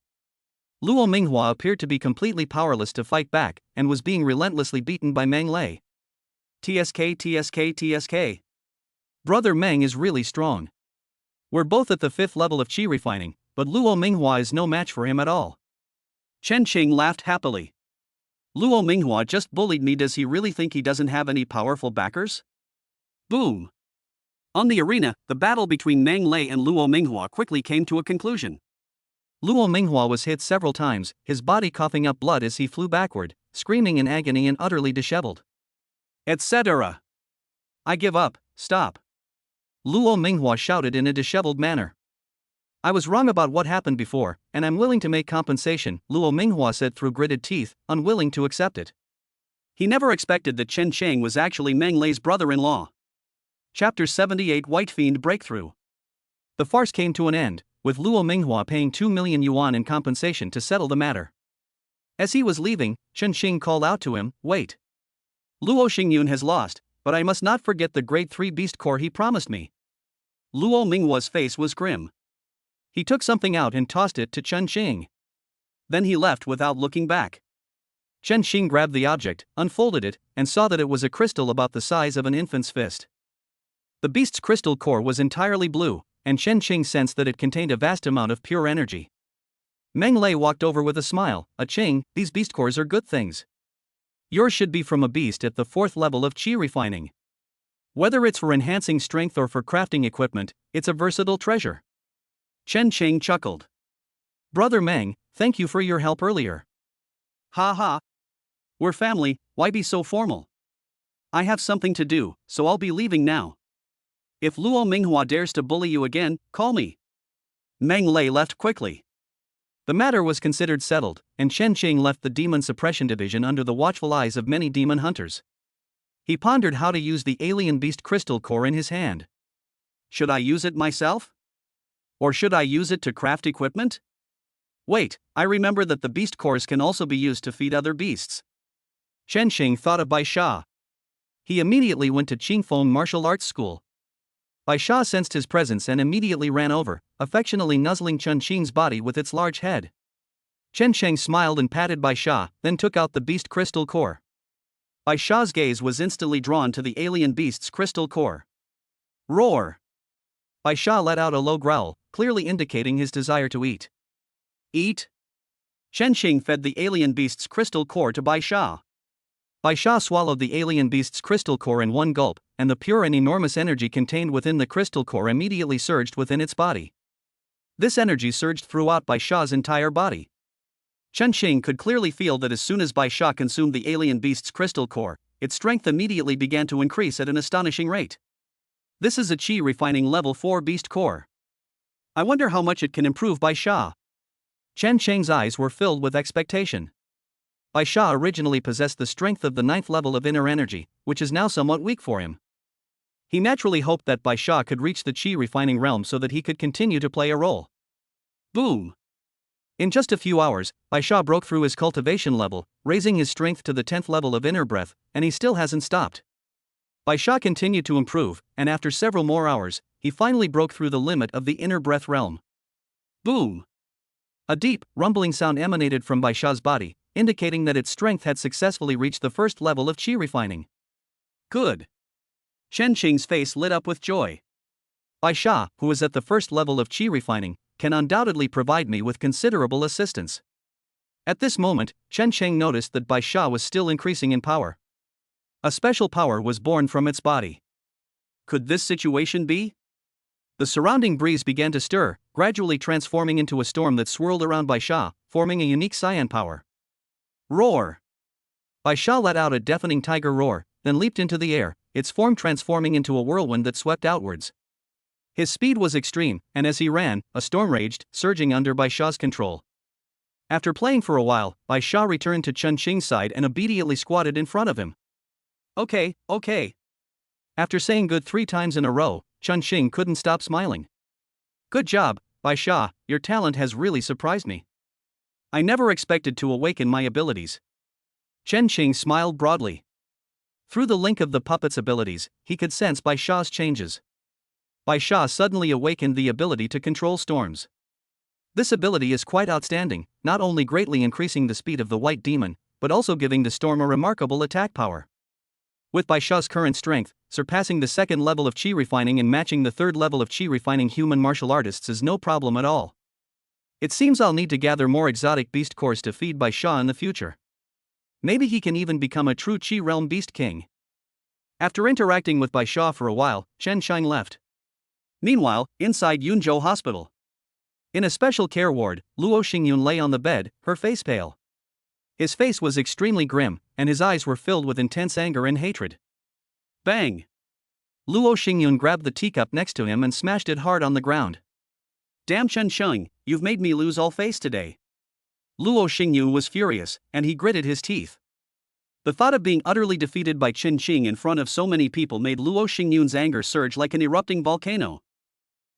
Luo Minghua appeared to be completely powerless to fight back, and was being relentlessly beaten by Meng Lei. TSK, TSK, TSK. Brother Meng is really strong. We're both at the 5th level of Qi refining, but Luo Minghua is no match for him at all. Chen Qing laughed happily. Luo Minghua just bullied me. Does he really think he doesn't have any powerful backers? Boom! On the arena, the battle between Meng Lei and Luo Minghua quickly came to a conclusion. Luo Minghua was hit several times, his body coughing up blood as he flew backward, screaming in agony and utterly disheveled. Etc. I give up, stop. Luo Minghua shouted in a disheveled manner. I was wrong about what happened before, and I'm willing to make compensation, Luo Minghua said through gritted teeth, unwilling to accept it. He never expected that Chen Cheng was actually Meng Lei's brother-in-law. Chapter 78 White Fiend Breakthrough. The farce came to an end, with Luo Minghua paying 2 million yuan in compensation to settle the matter. As he was leaving, Chen Xing called out to him, "Wait. Luo Xingyun has lost, but I must not forget the Grade 3 Beast Core he promised me." Luo Minghua's face was grim. He took something out and tossed it to Chen Xing. Then he left without looking back. Chen Xing grabbed the object, unfolded it, and saw that it was a crystal about the size of an infant's fist. The beast's crystal core was entirely blue, and Chen Xing sensed that it contained a vast amount of pure energy. Meng Lei walked over with a smile. "Aching, these beast cores are good things. Yours should be from a beast at the 4th level of Qi refining. Whether it's for enhancing strength or for crafting equipment, it's a versatile treasure." Chen Cheng chuckled. "Brother Meng, thank you for your help earlier." "Ha ha. We're family, why be so formal? I have something to do, so I'll be leaving now. If Luo Minghua dares to bully you again, call me." Meng Lei left quickly. The matter was considered settled, and Chen Qing left the Demon Suppression Division under the watchful eyes of many demon hunters. He pondered how to use the alien beast crystal core in his hand. Should I use it myself? Or should I use it to craft equipment? Wait, I remember that the beast cores can also be used to feed other beasts. Chen Xing thought of Bai Sha. He immediately went to Qingfeng Martial Arts School. Bai Sha sensed his presence and immediately ran over, affectionately nuzzling Chen Xing's body with its large head. Chen Sheng smiled and patted Bai Sha, then took out the beast crystal core. Bai Sha's gaze was instantly drawn to the alien beast's crystal core. Roar! Bai Sha let out a low growl, clearly indicating his desire to eat. Eat? Chen Xing fed the alien beast's crystal core to Bai Sha. Bai Sha swallowed the alien beast's crystal core in one gulp, and the pure and enormous energy contained within the crystal core immediately surged within its body. This energy surged throughout Bai Sha's entire body. Chen Xing could clearly feel that as soon as Bai Sha consumed the alien beast's crystal core, its strength immediately began to increase at an astonishing rate. This is a Qi refining level 4 beast core. I wonder how much it can improve Bai Sha. Chen Xing's eyes were filled with expectation. Bai Sha originally possessed the strength of the 9th level of inner energy, which is now somewhat weak for him. He naturally hoped that Bai Sha could reach the Qi refining realm so that he could continue to play a role. Boom! In just a few hours, Bai Sha broke through his cultivation level, raising his strength to the 10th level of inner breath, and he still hasn't stopped. Bai Sha continued to improve, and after several more hours, he finally broke through the limit of the inner breath realm. Boom! A deep, rumbling sound emanated from Bai Sha's body, indicating that its strength had successfully reached the 1st level of Qi refining. Good! Chen Qing's face lit up with joy. Bai Sha, who is at the 1st level of Qi refining, can undoubtedly provide me with considerable assistance. At this moment, Chen Qing noticed that Bai Sha was still increasing in power. A special power was born from its body. Could this situation be? The surrounding breeze began to stir, gradually transforming into a storm that swirled around Bai Sha, forming a unique cyan power. Roar! Bai Sha let out a deafening tiger roar, then leaped into the air, its form transforming into a whirlwind that swept outwards. His speed was extreme, and as he ran, a storm raged, surging under Bai Sha's control. After playing for a while, Bai Sha returned to Chen Qing's side and obediently squatted in front of him. Okay. After saying good 3 times in a row, Chen Qing couldn't stop smiling. Good job, Bai Sha, your talent has really surprised me. I never expected to awaken my abilities. Chen Qing smiled broadly. Through the link of the puppet's abilities, he could sense Bai Sha's changes. Bai Sha suddenly awakened the ability to control storms. This ability is quite outstanding, not only greatly increasing the speed of the white demon, but also giving the storm a remarkable attack power. With Bai Sha's current strength, surpassing the 2nd level of Qi refining and matching the 3rd level of Qi refining human martial artists is no problem at all. It seems I'll need to gather more exotic beast cores to feed Bai Sha in the future. Maybe he can even become a true Qi realm beast king. After interacting with Bai Sha for a while, Chen Qing left. Meanwhile, inside Yunzhou Hospital. In a special care ward, Luo Xingyun lay on the bed, her face pale. His face was extremely grim, and his eyes were filled with intense anger and hatred. Bang! Luo Xingyun grabbed the teacup next to him and smashed it hard on the ground. Damn Chen Qing, you've made me lose all face today. Luo Xingyun was furious, and he gritted his teeth. The thought of being utterly defeated by Chen Qing in front of so many people made Luo Xingyun's anger surge like an erupting volcano.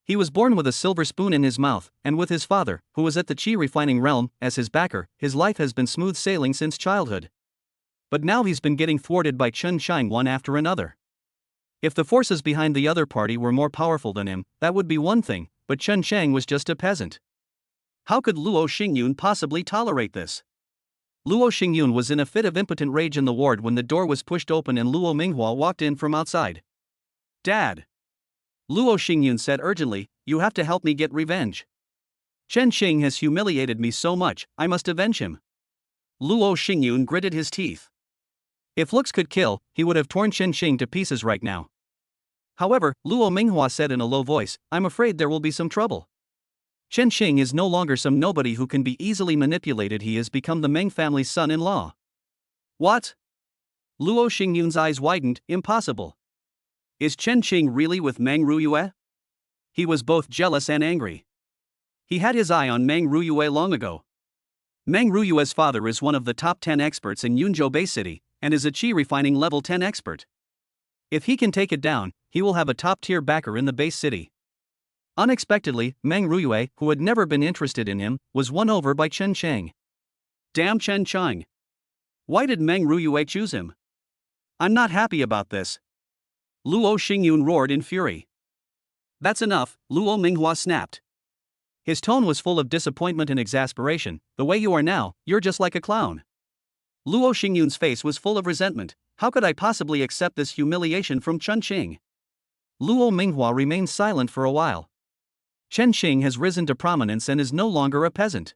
He was born with a silver spoon in his mouth, and with his father, who was at the Qi refining realm, as his backer, his life has been smooth sailing since childhood. But now he's been getting thwarted by Chen Qing one after another. If the forces behind the other party were more powerful than him, that would be one thing, but Chen Qing was just a peasant. How could Luo Xingyun possibly tolerate this? Luo Xingyun was in a fit of impotent rage in the ward when the door was pushed open and Luo Minghua walked in from outside. Dad! Luo Xingyun said urgently, you have to help me get revenge. Chen Qing has humiliated me so much, I must avenge him. Luo Xingyun gritted his teeth. If looks could kill, he would have torn Chen Qing to pieces right now. However, Luo Minghua said in a low voice, I'm afraid there will be some trouble. Chen Qing is no longer some nobody who can be easily manipulated, he has become the Meng family's son-in-law. What? Luo Xingyun's eyes widened, impossible. Is Chen Qing really with Meng Ruyue? He was both jealous and angry. He had his eye on Meng Ruyue long ago. Meng Ruyue's father is one of the top 10 experts in Yunzhou Bay City, and is a Qi refining level 10 expert. If he can take it down, he will have a top-tier backer in the base city. Unexpectedly, Meng Ruyue, who had never been interested in him, was won over by Chen Qing. Damn Chen Qing! Why did Meng Ruyue choose him? I'm not happy about this. Luo Xingyun roared in fury. That's enough, Luo Minghua snapped. His tone was full of disappointment and exasperation. The way you are now, you're just like a clown. Luo Xingyun's face was full of resentment. How could I possibly accept this humiliation from Chen Qing? Luo Minghua remained silent for a while. Chen Qing has risen to prominence and is no longer a peasant.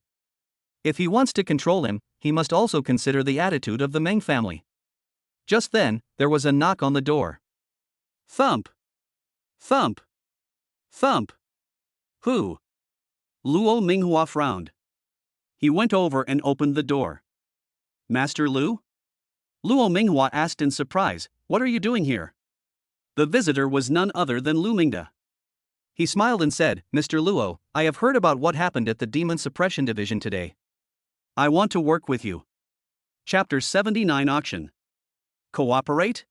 If he wants to control him, he must also consider the attitude of the Meng family. Just then, there was a knock on the door. Thump! Thump! Thump! Who? Luo Minghua frowned. He went over and opened the door. Master Lu? Luo Minghua asked in surprise, what are you doing here? The visitor was none other than Lu Mingda. He smiled and said, Mr. Luo, I have heard about what happened at the Demon Suppression Division today. I want to work with you. Chapter 79 Auction. Cooperate?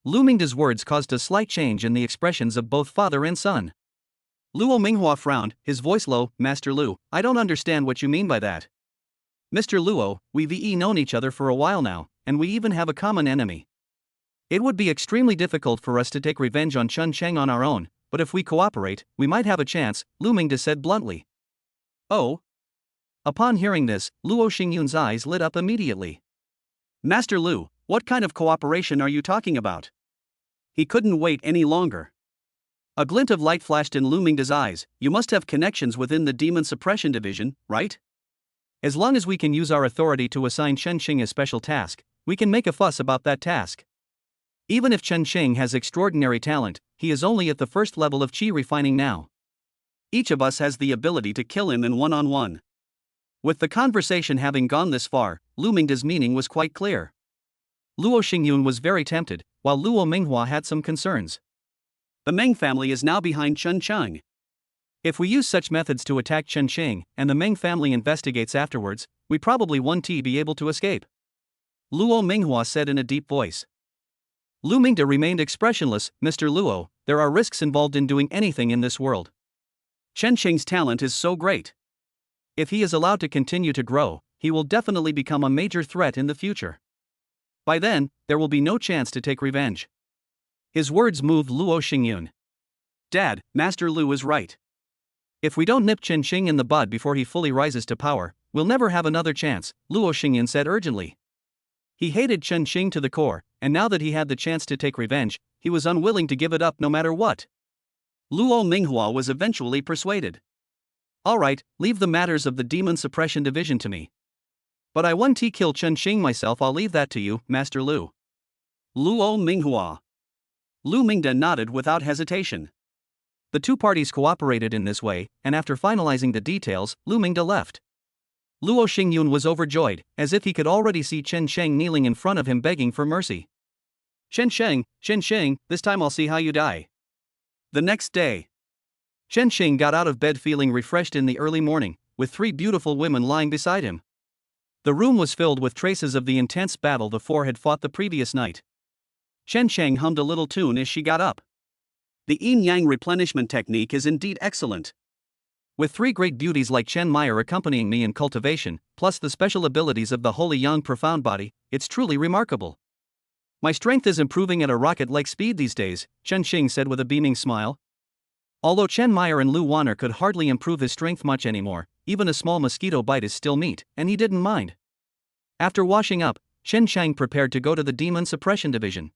Lu Mingda's words caused a slight change in the expressions of both father and son. Luo Minghua frowned, his voice low, Master Lu, I don't understand what you mean by that. Mr. Luo, we've known each other for a while now, and we even have a common enemy. It would be extremely difficult for us to take revenge on Chen Qing on our own, but if we cooperate, we might have a chance, Lu Mingda said bluntly. Oh? Upon hearing this, Luo Xingyun's eyes lit up immediately. Master Lu, what kind of cooperation are you talking about? He couldn't wait any longer. A glint of light flashed in Lu Mingda's eyes. You must have connections within the Demon Suppression Division, right? As long as we can use our authority to assign Chen Qing a special task, we can make a fuss about that task. Even if Chen Qing has extraordinary talent, he is only at the first level of Qi refining now. Each of us has the ability to kill him in one-on-one. With the conversation having gone this far, Lu Mingda's meaning was quite clear. Luo Xingyun was very tempted, while Luo Minghua had some concerns. The Meng family is now behind Chen Cheng. If we use such methods to attack Chen Sheng and the Meng family investigates afterwards, we probably won't be able to escape. Luo Minghua said in a deep voice. Lu Mingda remained expressionless. Mr. Luo, there are risks involved in doing anything in this world. Chen Sheng's talent is so great. If he is allowed to continue to grow, he will definitely become a major threat in the future. By then, there will be no chance to take revenge. His words moved Luo Xingyun. Dad, Master Lu is right. If we don't nip Chen Xing in the bud before he fully rises to power, we'll never have another chance, Luo Xingyun said urgently. He hated Chen Xing to the core, and now that he had the chance to take revenge, he was unwilling to give it up no matter what. Luo Minghua was eventually persuaded. All right, leave the matters of the Demon Suppression Division to me. But I won't kill Chen Xing myself. I'll leave that to you, Master Lu. Luo Minghua. Lu Mingda nodded without hesitation. The two parties cooperated in this way, and after finalizing the details, Lu Mingda left. Luo Xingyun was overjoyed, as if he could already see Chen Sheng kneeling in front of him begging for mercy. Chen Sheng, this time I'll see how you die. The next day, Chen Sheng got out of bed feeling refreshed in the early morning, with three beautiful women lying beside him. The room was filled with traces of the intense battle the four had fought the previous night. Chen Sheng hummed a little tune as she got up. The yin-yang replenishment technique is indeed excellent. With three great beauties like Chen Meyer accompanying me in cultivation, plus the special abilities of the holy yang profound body, it's truly remarkable. My strength is improving at a rocket-like speed these days, Chen Xing said with a beaming smile. Although Chen Meyer and Lu Wanner could hardly improve his strength much anymore, even a small mosquito bite is still meat, and he didn't mind. After washing up, Chen Shang prepared to go to the Demon Suppression Division.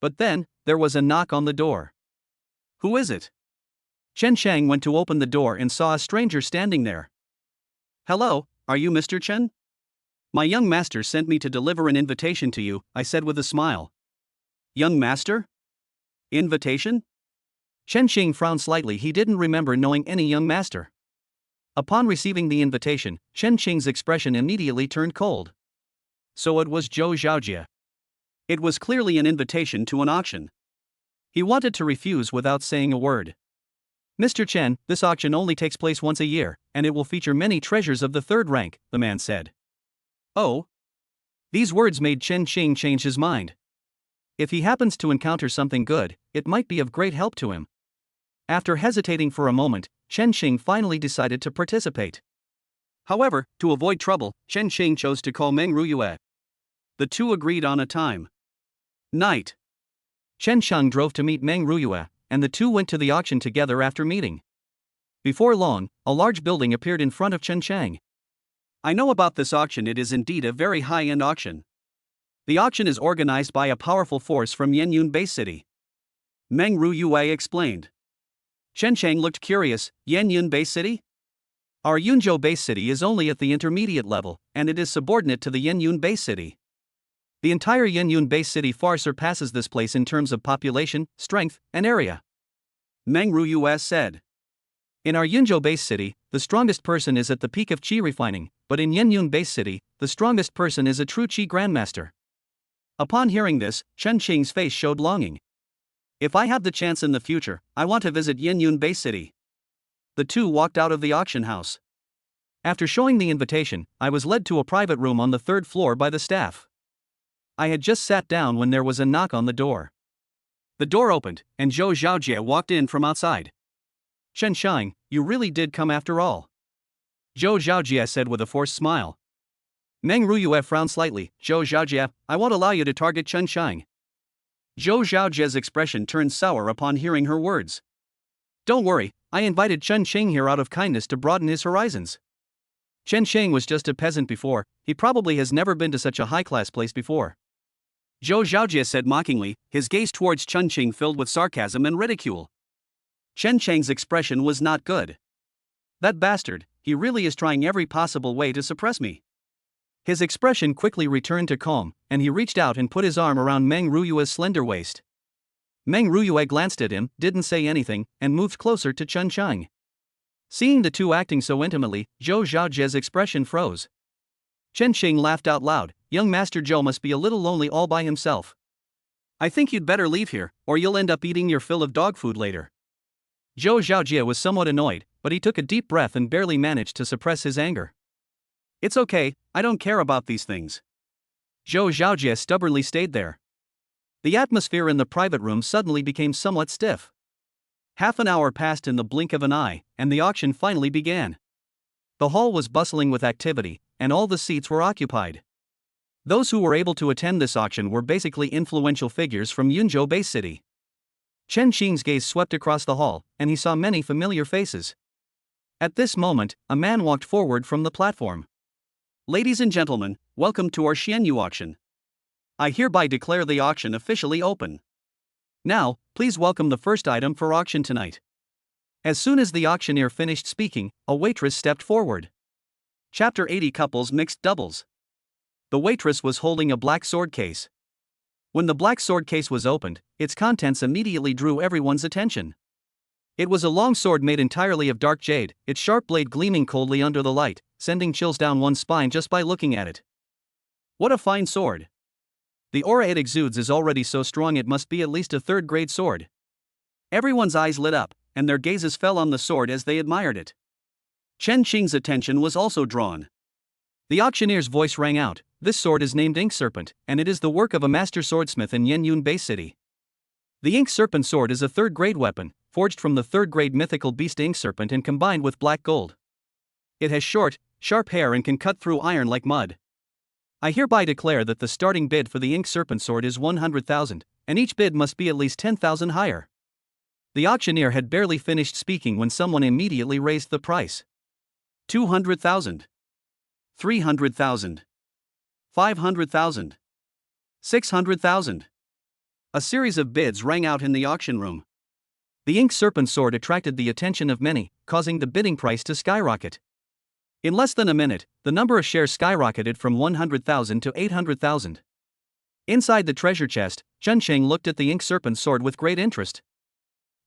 But then, there was a knock on the door. Who is it? Chen Shang went to open the door and saw a stranger standing there. Hello, are you Mr. Chen? My young master sent me to deliver an invitation to you, I said with a smile. Young master? Invitation? Chen Xing frowned slightly. He didn't remember knowing any young master. Upon receiving the invitation, Chen Xing's expression immediately turned cold. So it was Zhou Zhaojie. It was clearly an invitation to an auction. He wanted to refuse without saying a word. Mr. Chen, this auction only takes place once a year, and it will feature many treasures of the third rank, the man said. Oh? These words made Chen Xing change his mind. If he happens to encounter something good, it might be of great help to him. After hesitating for a moment, Chen Xing finally decided to participate. However, to avoid trouble, Chen Xing chose to call Meng Ruyue. The two agreed on a time. Night. Chen Shang drove to meet Meng Ruyue, and the two went to the auction together after meeting. Before long, a large building appeared in front of Chen Shang. I know about this auction. It is indeed a very high-end auction. The auction is organized by a powerful force from Yenyun Base City. Meng Ruyue explained. Chen Shang looked curious. Yenyun Base City? Our Yunzhou Base City is only at the intermediate level, and it is subordinate to the Yenyun Base City. The entire Yenyun Base City far surpasses this place in terms of population, strength, and area. Meng Ruyue said. In our Yunzhou Base City, the strongest person is at the peak of qi refining, but in Yenyun Base City, the strongest person is a true qi grandmaster. Upon hearing this, Chen Xing's face showed longing. If I have the chance in the future, I want to visit Yenyun Base City. The two walked out of the auction house. After showing the invitation, I was led to a private room on the third floor by the staff. I had just sat down when there was a knock on the door. The door opened, and Zhou Zhaojie walked in from outside. Chen Shang, you really did come after all. Zhou Zhaojie said with a forced smile. Meng Ruyue frowned slightly. Zhou Zhaojie, I won't allow you to target Chen Shang. Zhou Zhaojie's expression turned sour upon hearing her words. Don't worry, I invited Chen Shang here out of kindness to broaden his horizons. Chen Shang was just a peasant before, he probably has never been to such a high-class place before. Zhou Zhaojie said mockingly, his gaze towards Chen Shang filled with sarcasm and ridicule. Chen Shang's expression was not good. That bastard, he really is trying every possible way to suppress me. His expression quickly returned to calm, and he reached out and put his arm around Meng Ruyue's slender waist. Meng Ruyue glanced at him, didn't say anything, and moved closer to Chen Shang. Seeing the two acting so intimately, Zhou Zhaojie's expression froze. Chen Xing laughed out loud. Young Master Zhou must be a little lonely all by himself. I think you'd better leave here, or you'll end up eating your fill of dog food later. Zhou Zhaojie was somewhat annoyed, but he took a deep breath and barely managed to suppress his anger. It's okay, I don't care about these things. Zhou Zhaojie stubbornly stayed there. The atmosphere in the private room suddenly became somewhat stiff. Half an hour passed in the blink of an eye, and the auction finally began. The hall was bustling with activity, and all the seats were occupied. Those who were able to attend this auction were basically influential figures from Yunzhou Bay City. Chen Xing's gaze swept across the hall, and he saw many familiar faces. At this moment, a man walked forward from the platform. Ladies and gentlemen, welcome to our Xianyu auction. I hereby declare the auction officially open. Now, please welcome the first item for auction tonight. As soon as the auctioneer finished speaking, a waitress stepped forward. Chapter 80 Couples Mixed Doubles. The waitress was holding a black sword case. When the black sword case was opened, its contents immediately drew everyone's attention. It was a long sword made entirely of dark jade, its sharp blade gleaming coldly under the light, sending chills down one's spine just by looking at it. What a fine sword! The aura it exudes is already so strong it must be at least a third-grade sword. Everyone's eyes lit up, and their gazes fell on the sword as they admired it. Chen Xing's attention was also drawn. The auctioneer's voice rang out, "This sword is named Ink Serpent, and it is the work of a master swordsmith in Yenyun Bay City. The Ink Serpent sword is a third-grade weapon, forged from the third-grade mythical beast Ink Serpent and combined with black gold. It has short, sharp hair and can cut through iron like mud. I hereby declare that the starting bid for the Ink Serpent sword is 100,000, and each bid must be at least 10,000 higher." The auctioneer had barely finished speaking when someone immediately raised the price. 200,000. 300,000. 500,000. 600,000. A series of bids rang out in the auction room. The Ink Serpent sword attracted the attention of many, causing the bidding price to skyrocket. In less than a minute, the number of shares skyrocketed from 100,000 to 800,000. Inside the treasure chest, Chen Xing looked at the Ink Serpent sword with great interest.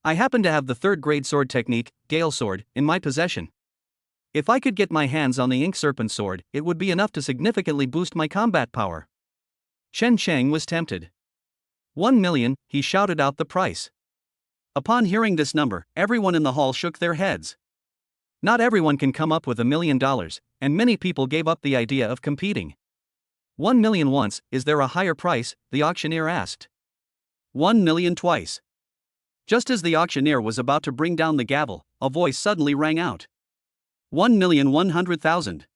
I happen to have the third-grade sword technique, Gale Sword, in my possession. If I could get my hands on the Ink Serpent sword, it would be enough to significantly boost my combat power. Chen Cheng was tempted. 1 million, he shouted out the price. Upon hearing this number, everyone in the hall shook their heads. Not everyone can come up with $1 million, and many people gave up the idea of competing. 1 million once, is there a higher price? The auctioneer asked. 1 million twice. Just as the auctioneer was about to bring down the gavel, a voice suddenly rang out. 1,100,000.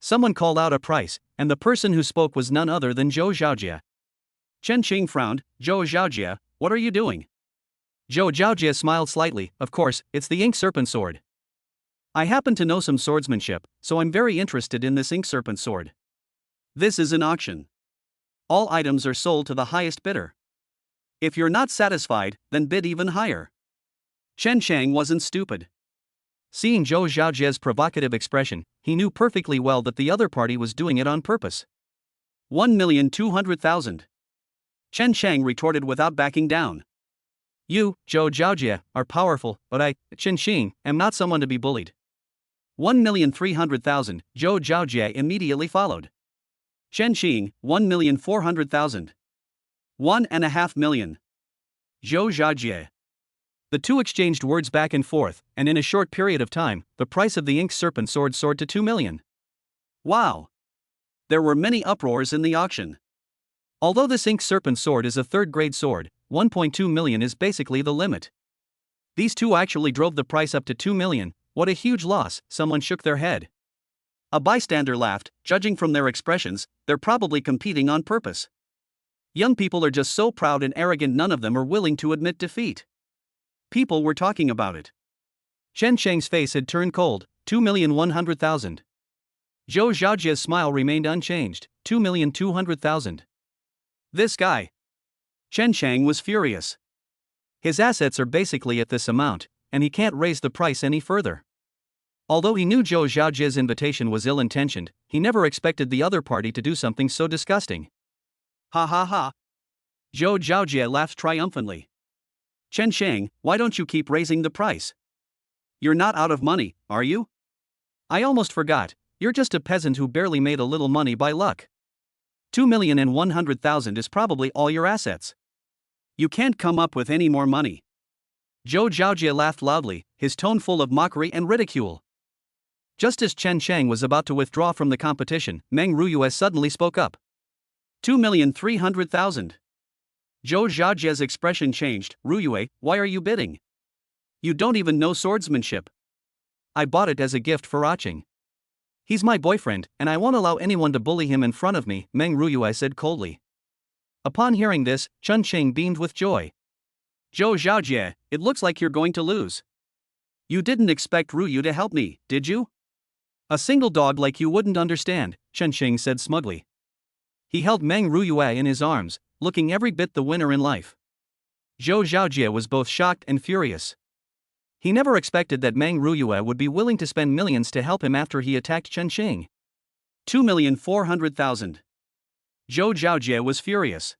Someone called out a price, and the person who spoke was none other than Zhou Zhaojie. Chen Xing frowned. "Zhou Zhaojie, what are you doing?" Zhou Zhaojie smiled slightly. "Of course, it's the Ink Serpent sword. I happen to know some swordsmanship, so I'm very interested in this Ink Serpent sword. This is an auction. All items are sold to the highest bidder. If you're not satisfied, then bid even higher." Chen Chang wasn't stupid. Seeing Zhou Zhaojie's provocative expression, he knew perfectly well that the other party was doing it on purpose. 1,200,000. Chen Chang retorted without backing down. "You, Zhou Zhaojie, are powerful, but I, Chen Xing, am not someone to be bullied." 1,300,000, Zhou Zhaojie immediately followed. Chen Xing, 1,400,000. 1.5 million. Zhou Zhaojie. The two exchanged words back and forth, and in a short period of time, the price of the Ink Serpent sword soared to 2 million. Wow! There were many uproars in the auction. Although this Ink Serpent sword is a third-grade sword, 1.2 million is basically the limit. These two actually drove the price up to 2 million, what a huge loss, someone shook their head. A bystander laughed. Judging from their expressions, they're probably competing on purpose. Young people are just so proud and arrogant none of them are willing to admit defeat. People were talking about it. Chen Cheng's face had turned cold. 2,100,000. Zhou Zhaojie's smile remained unchanged. 2,200,000. This guy. Chen Cheng was furious. His assets are basically at this amount, and he can't raise the price any further. Although he knew Zhou Zhaojie's invitation was ill-intentioned, he never expected the other party to do something so disgusting. Ha ha ha. Zhou Zhaojie laughed triumphantly. Chen Cheng, why don't you keep raising the price? You're not out of money, are you? I almost forgot, you're just a peasant who barely made a little money by luck. 2,100,000 is probably all your assets. You can't come up with any more money. Zhou Zhaojie laughed loudly, his tone full of mockery and ridicule. Just as Chen Sheng was about to withdraw from the competition, Meng Ruyue suddenly spoke up. 2,300,000. Zhou Zhaojie's expression changed. Ruyue, why are you bidding? You don't even know swordsmanship. I bought it as a gift for Aching. He's my boyfriend, and I won't allow anyone to bully him in front of me, Meng Ruyue said coldly. Upon hearing this, Chen Sheng beamed with joy. Zhou Zhaojie, it looks like you're going to lose. You didn't expect Ruyue to help me, did you? A single dog like you wouldn't understand, Chen Sheng said smugly. He held Meng Ruyue in his arms, looking every bit the winner in life. Zhou Zhaojie was both shocked and furious. He never expected that Meng Ruyue would be willing to spend millions to help him after he attacked Chen Sheng. 2,400,000. Zhou Zhaojie was furious.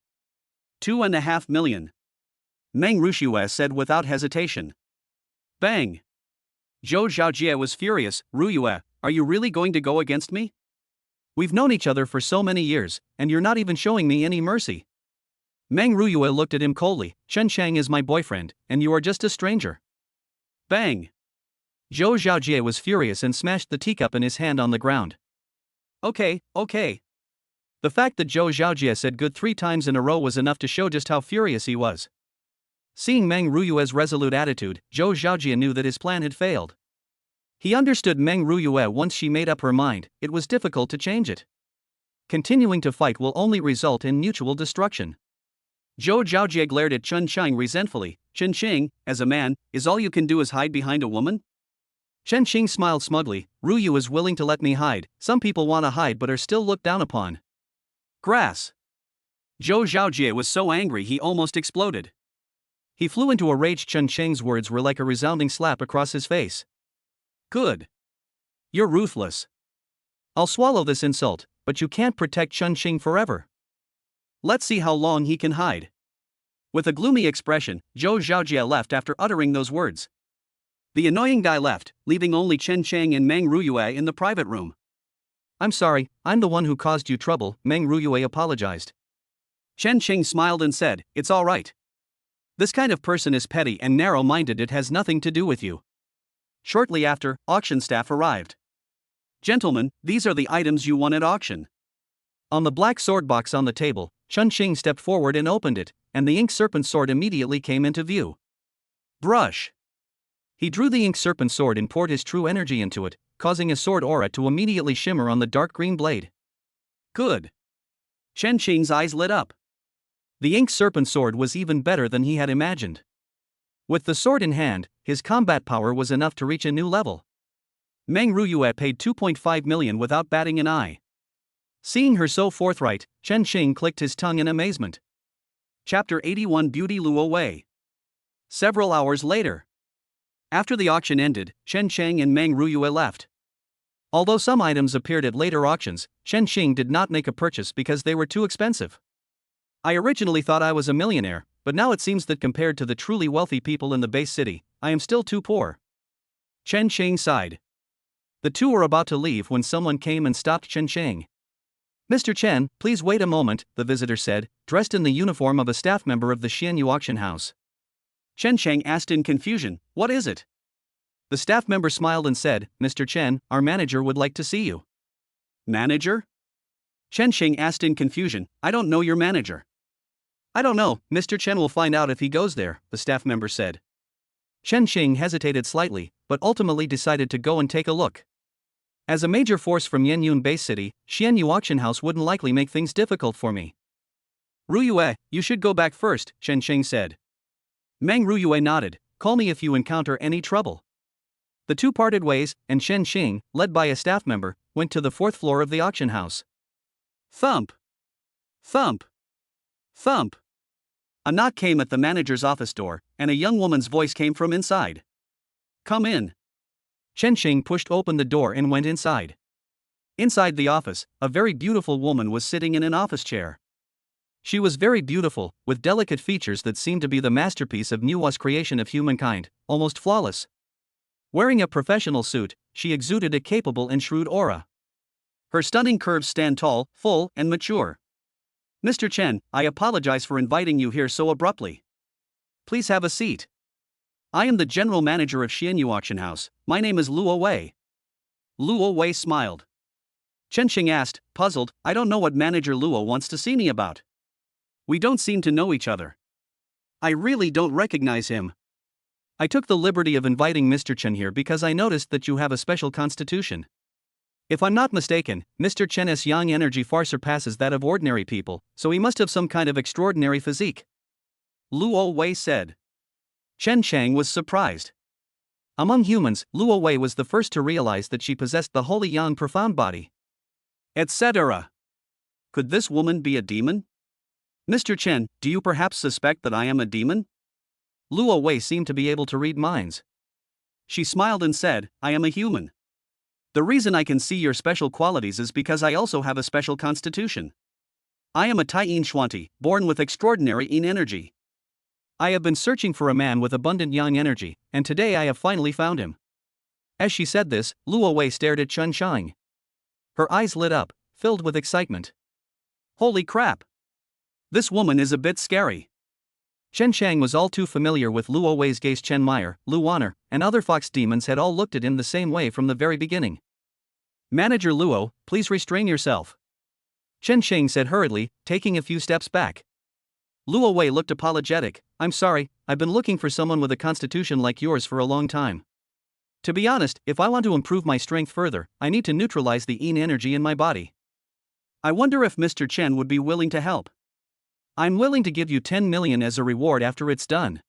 2.5 million. Meng Ruyue said without hesitation. Bang! Zhou Zhaojie was furious. Ruyue, are you really going to go against me? We've known each other for so many years, and you're not even showing me any mercy. Meng Ruyue looked at him coldly. Chen Sheng is my boyfriend, and you are just a stranger. Bang! Zhou Zhaojie was furious and smashed the teacup in his hand on the ground. Okay. The fact that Zhou Zhaojie said good 3 times in a row was enough to show just how furious he was. Seeing Meng Ruyue's resolute attitude, Zhou Zhaojie knew that his plan had failed. He understood Meng Ruyue once she made up her mind, it was difficult to change it. Continuing to fight will only result in mutual destruction. Zhou Zhaojie glared at Chen Sheng resentfully. Chen Sheng, as a man, is all you can do is hide behind a woman? Chen Sheng smiled smugly. Ruyue is willing to let me hide. Some people want to hide but are still looked down upon. Grass. Zhou Zhaojie was so angry he almost exploded. He flew into a rage. Chen Sheng's words were like a resounding slap across his face. Good. You're ruthless. I'll swallow this insult, but you can't protect Chen Sheng forever. Let's see how long he can hide. With a gloomy expression, Zhou Zhaojie left after uttering those words. The annoying guy left, leaving only Chen Sheng and Meng Ruyue in the private room. I'm sorry, I'm the one who caused you trouble, Meng Ruyue apologized. Chen Sheng smiled and said, it's all right. This kind of person is petty and narrow-minded, it has nothing to do with you. Shortly after, auction staff arrived. Gentlemen, these are the items you won at auction. On the black sword box on the table, Chen Sheng stepped forward and opened it, and the ink serpent sword immediately came into view. Brush. He drew the ink serpent sword and poured his true energy into it, causing a sword aura to immediately shimmer on the dark green blade. Good. Chen Sheng's eyes lit up. The ink serpent sword was even better than he had imagined. With the sword in hand, his combat power was enough to reach a new level. Meng Ruyue paid 2.5 million without batting an eye. Seeing her so forthright, Chen Sheng clicked his tongue in amazement. Chapter 81 Beauty Luo Wei. Several hours later. After the auction ended, Chen Sheng and Meng Ruyue left. Although some items appeared at later auctions, Chen Sheng did not make a purchase because they were too expensive. I originally thought I was a millionaire, but now it seems that compared to the truly wealthy people in the base city, I am still too poor. Chen Sheng sighed. The two were about to leave when someone came and stopped Chen Sheng. Mr. Chen, please wait a moment, the visitor said, dressed in the uniform of a staff member of the Xianyu auction house. Chen Sheng asked in confusion, what is it? The staff member smiled and said, Mr. Chen, our manager would like to see you. Manager? Chen Sheng asked in confusion, I don't know your manager. I don't know, Mr. Chen will find out if he goes there, the staff member said. Chen Sheng hesitated slightly, but ultimately decided to go and take a look. As a major force from Yanyun Base City, Xianyu Auction House wouldn't likely make things difficult for me. Ruyue, you should go back first, Chen Sheng said. Meng Ruyue nodded, call me if you encounter any trouble. The two parted ways, and Chen Sheng, led by a staff member, went to the 4th floor of the auction house. Thump. Thump. Thump. A knock came at the manager's office door, and a young woman's voice came from inside. Come in. Chen Sheng pushed open the door and went inside. Inside the office, a very beautiful woman was sitting in an office chair. She was very beautiful, with delicate features that seemed to be the masterpiece of Nuwa's creation of humankind, almost flawless. Wearing a professional suit, she exuded a capable and shrewd aura. Her stunning curves stand tall, full, and mature. Mr. Chen, I apologize for inviting you here so abruptly. Please have a seat. I am the general manager of Xianyu Auction House. My name is Luo Wei. Luo Wei smiled. Chen Xing asked, puzzled, I don't know what manager Luo wants to see me about. We don't seem to know each other. I really don't recognize him. I took the liberty of inviting Mr. Chen here because I noticed that you have a special constitution. If I'm not mistaken, Mr. Chen's yang energy far surpasses that of ordinary people, so he must have some kind of extraordinary physique. Luo Wei said. Chen Chang was surprised. Among humans, Luo Wei was the first to realize that she possessed the holy yang profound body. Etc. Could this woman be a demon? Mr. Chen, do you perhaps suspect that I am a demon? Luo Wei seemed to be able to read minds. She smiled and said, I am a human. The reason I can see your special qualities is because I also have a special constitution. I am a Tai Yin Xuanti, born with extraordinary Yin energy. I have been searching for a man with abundant yang energy, and today I have finally found him. As she said this, Luo Wei stared at Chen Shang. Her eyes lit up, filled with excitement. Holy crap! This woman is a bit scary. Chen Shang was all too familiar with Luo Wei's gaze. Chen Meyer, Lu Wanner, and other fox demons had all looked at him the same way from the very beginning. Manager Luo, please restrain yourself. Chen Shang said hurriedly, taking a few steps back. Luo Wei looked apologetic. I'm sorry, I've been looking for someone with a constitution like yours for a long time. To be honest, if I want to improve my strength further, I need to neutralize the Yin energy in my body. I wonder if Mr. Chen would be willing to help. I'm willing to give you 10 million as a reward after it's done.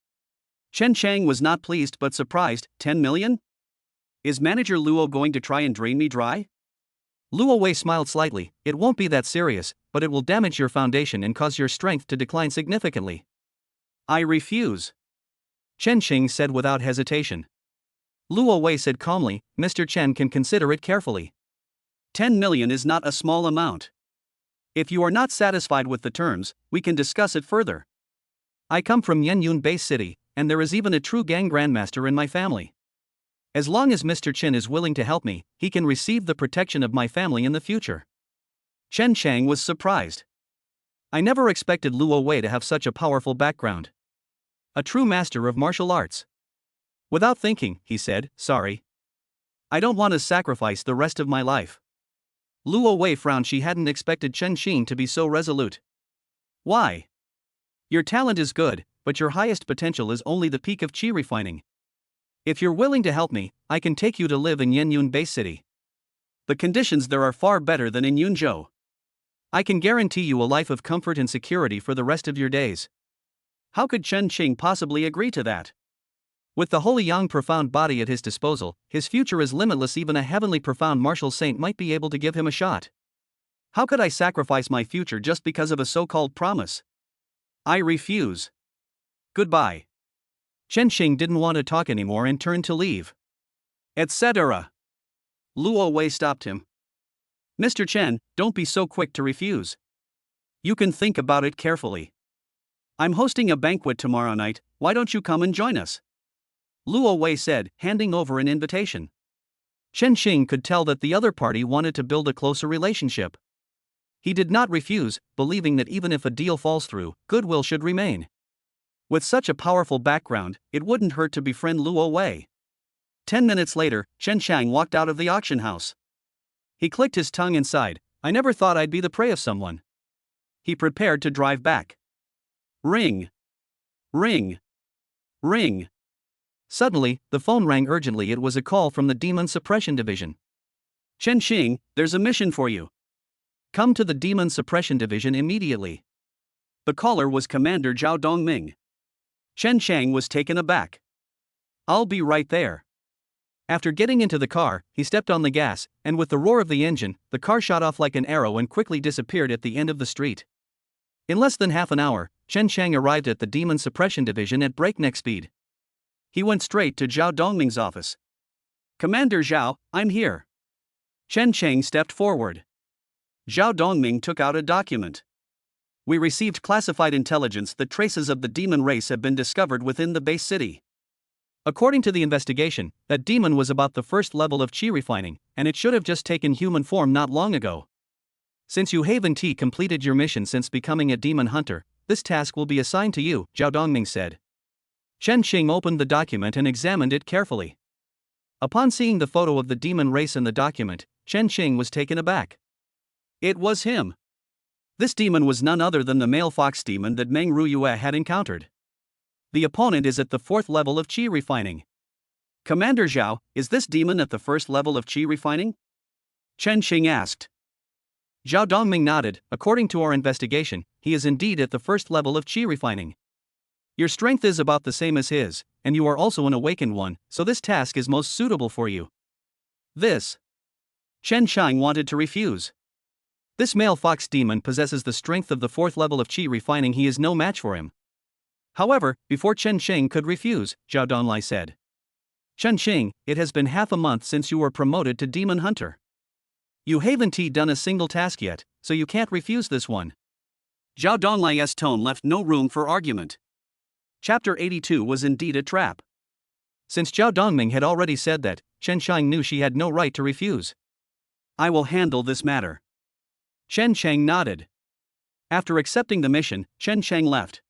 Chen Chang was not pleased but surprised. 10 million? Is Manager Luo going to try and drain me dry? Luo Wei smiled slightly. It won't be that serious, but it will damage your foundation and cause your strength to decline significantly. I refuse. Chen Xing said without hesitation. Luo Wei said calmly, Mr. Chen can consider it carefully. 10 million is not a small amount. If you are not satisfied with the terms, we can discuss it further. I come from Yenyun Base City, and there is even a true gang grandmaster in my family. As long as Mr. Chen is willing to help me, he can receive the protection of my family in the future. Chen Chang was surprised. I never expected Luo Wei to have such a powerful background. A true master of martial arts. Without thinking, he said, sorry. I don't want to sacrifice the rest of my life. Luo Wei frowned. She hadn't expected Chen Xin to be so resolute. Why? Your talent is good, but your highest potential is only the peak of qi refining. If you're willing to help me, I can take you to live in Yenyun Base City. The conditions there are far better than in Yunzhou. I can guarantee you a life of comfort and security for the rest of your days. How could Chen Qing possibly agree to that? With the holy yang profound body at his disposal, his future is limitless. Even a heavenly profound martial saint might be able to give him a shot. How could I sacrifice my future just because of a so-called promise? I refuse. Goodbye. Chen Xing didn't want to talk anymore and turned to leave. Etc. Luo Wei stopped him. Mr. Chen, don't be so quick to refuse. You can think about it carefully. I'm hosting a banquet tomorrow night, why don't you come and join us? Luo Wei said, handing over an invitation. Chen Xing could tell that the other party wanted to build a closer relationship. He did not refuse, believing that even if a deal falls through, goodwill should remain. With such a powerful background, it wouldn't hurt to befriend Luo Wei. 10 minutes later, Chen Chang walked out of the auction house. He clicked his tongue and sighed, I never thought I'd be the prey of someone. He prepared to drive back. Ring. Ring. Ring. Suddenly, the phone rang urgently. It was a call from the Demon Suppression Division. Chen Xing, there's a mission for you. Come to the Demon Suppression Division immediately. The caller was Commander Zhao Dongming. Chen Chang was taken aback. I'll be right there. After getting into the car, he stepped on the gas, and with the roar of the engine, the car shot off like an arrow and quickly disappeared at the end of the street. In less than half an hour, Chen Chang arrived at the Demon Suppression Division at breakneck speed. He went straight to Zhao Dongming's office. Commander Zhao, I'm here. Chen Chang stepped forward. Zhao Dongming took out a document. We received classified intelligence that traces of the demon race have been discovered within the base city. According to the investigation, that demon was about the first level of qi refining, and it should have just taken human form not long ago. Since you haven't completed your mission since becoming a demon hunter, this task will be assigned to you, Zhao Dongming said. Chen Xing opened the document and examined it carefully. Upon seeing the photo of the demon race in the document, Chen Xing was taken aback. It was him. This demon was none other than the male fox demon that Meng Ruyue had encountered. The opponent is at the 4th level of qi refining. Commander Zhao, is this demon at the 1st level of qi refining? Chen Xing asked. Zhao Dongming nodded. According to our investigation, he is indeed at the 1st level of qi refining. Your strength is about the same as his, and you are also an awakened one, so this task is most suitable for you. This. Chen Xing wanted to refuse. This male fox demon possesses the strength of the 4th level of qi refining. He is no match for him. However, before Chen Xing could refuse, Zhao Donglai said. Chen Xing, it has been half a month since you were promoted to Demon Hunter. You haven't done a single task yet, so you can't refuse this one. Zhao Donglai's tone left no room for argument. Chapter 82 was indeed a trap. Since Zhao Dongming had already said that, Chen Xing knew she had no right to refuse. I will handle this matter. Chen Xing nodded. After accepting the mission, Chen Xing left.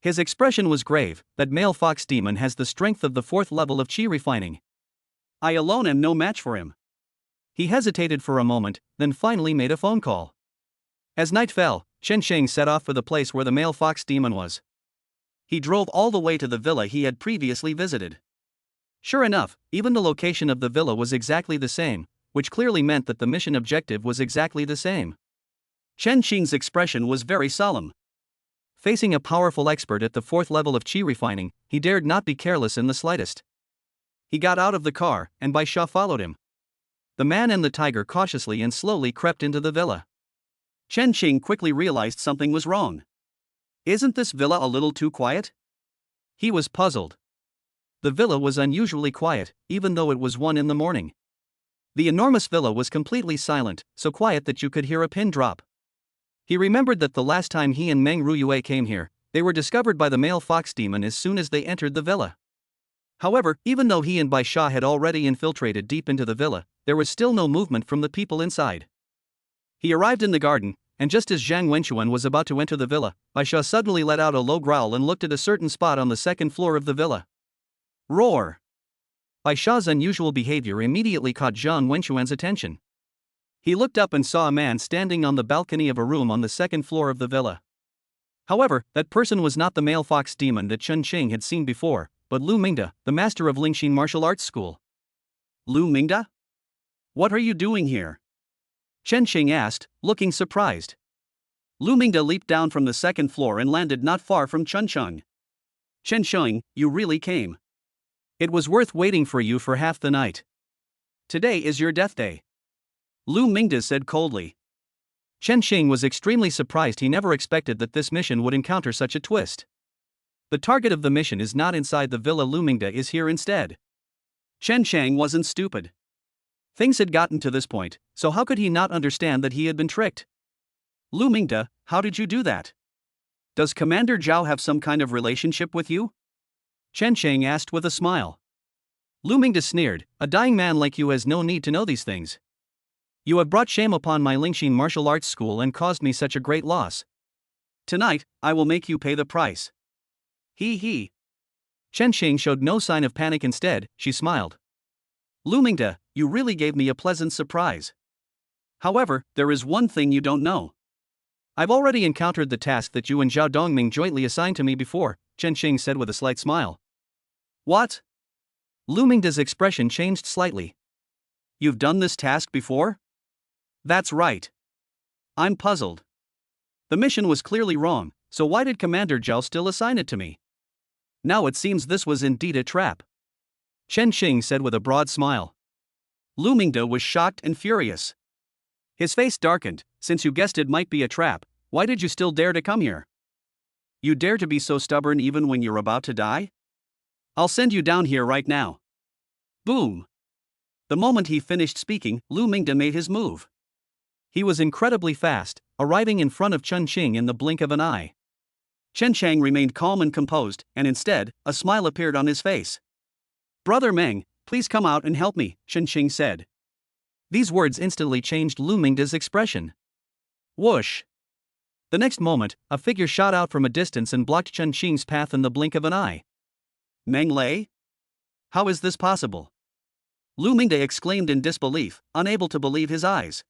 His expression was grave. That male fox demon has the strength of the 4th level of qi refining. I alone am no match for him. He hesitated for a moment, then finally made a phone call. As night fell, Chen Xing set off for the place where the male fox demon was. He drove all the way to the villa he had previously visited. Sure enough, even the location of the villa was exactly the same, which clearly meant that the mission objective was exactly the same. Chen Xing's expression was very solemn. Facing a powerful expert at the 4th level of qi refining, he dared not be careless in the slightest. He got out of the car, and Bai Sha followed him. The man and the tiger cautiously and slowly crept into the villa. Chen Xing quickly realized something was wrong. Isn't this villa a little too quiet? He was puzzled. The villa was unusually quiet, even though it was 1 in the morning. The enormous villa was completely silent, so quiet that you could hear a pin drop. He remembered that the last time he and Meng Ruyue came here, they were discovered by the male fox demon as soon as they entered the villa. However, even though he and Bai Sha had already infiltrated deep into the villa, there was still no movement from the people inside. He arrived in the garden, and just as Zhang Wenxuan was about to enter the villa, Bai Sha suddenly let out a low growl and looked at a certain spot on the 2nd floor of the villa. Roar! Bai Sha's unusual behavior immediately caught Zhang Wenxuan's attention. He looked up and saw a man standing on the balcony of a room on the 2nd floor of the villa. However, that person was not the male fox demon that Chen Xing had seen before, but Lu Mingda, the master of Lingxin martial arts school. Lu Mingda? What are you doing here? Chen Xing asked, looking surprised. Lu Mingda leaped down from the 2nd floor and landed not far from Chen Xing. Chen Xing, you really came. It was worth waiting for you for half the night. Today is your death day. Lu Mingda said coldly. Chen Xing was extremely surprised. He never expected that this mission would encounter such a twist. The target of the mission is not inside the villa. Lu Mingda is here instead. Chen Xing wasn't stupid. Things had gotten to this point, so how could he not understand that he had been tricked? Lu Mingda, how did you do that? Does Commander Zhao have some kind of relationship with you? Chen Xing asked with a smile. Lu Mingda sneered, a dying man like you has no need to know these things. You have brought shame upon my Lingxin martial arts school and caused me such a great loss. Tonight, I will make you pay the price. He. Chen Xing showed no sign of panic. Instead, she smiled. Lu Mingda, you really gave me a pleasant surprise. However, there is one thing you don't know. I've already encountered the task that you and Zhao Dongming jointly assigned to me before, Chen Xing said with a slight smile. What? Lu Mingda's expression changed slightly. You've done this task before? That's right. I'm puzzled. The mission was clearly wrong, so why did Commander Zhao still assign it to me? Now it seems this was indeed a trap. Chen Xing said with a broad smile. Lu Mingda was shocked and furious. His face darkened. Since you guessed it might be a trap, why did you still dare to come here? You dare to be so stubborn even when you're about to die? I'll send you down here right now. Boom. The moment he finished speaking, Lu Mingda made his move. He was incredibly fast, arriving in front of Chen Xing in the blink of an eye. Chen Xing remained calm and composed, and instead, a smile appeared on his face. Brother Meng, please come out and help me, Chen Xing said. These words instantly changed Lu Mingda's expression. Whoosh! The next moment, a figure shot out from a distance and blocked Chen Xing's path in the blink of an eye. Meng Lei? How is this possible? Lu Mingde exclaimed in disbelief, unable to believe his eyes.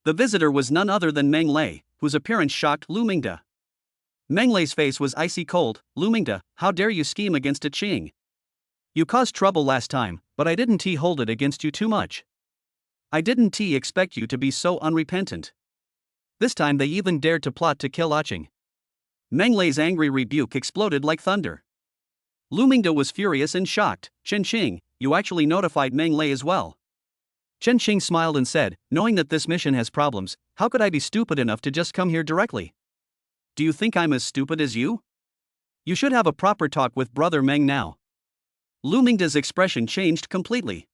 The visitor was none other than Meng Lei, whose appearance shocked Lu Mingde. Meng Lei's face was icy cold. Lu Mingde, how dare you scheme against a Qing? You caused trouble last time, but I didn't hold it against you too much. I didn't expect you to be so unrepentant. This time they even dared to plot to kill Qing. Meng Lei's angry rebuke exploded like thunder. Lu Mingde was furious and shocked. Chen Qing, you actually notified Meng Lei as well. Chen Qing smiled and said, knowing that this mission has problems, how could I be stupid enough to just come here directly? Do you think I'm as stupid as you? You should have a proper talk with Brother Meng now. Lu Mingde's expression changed completely.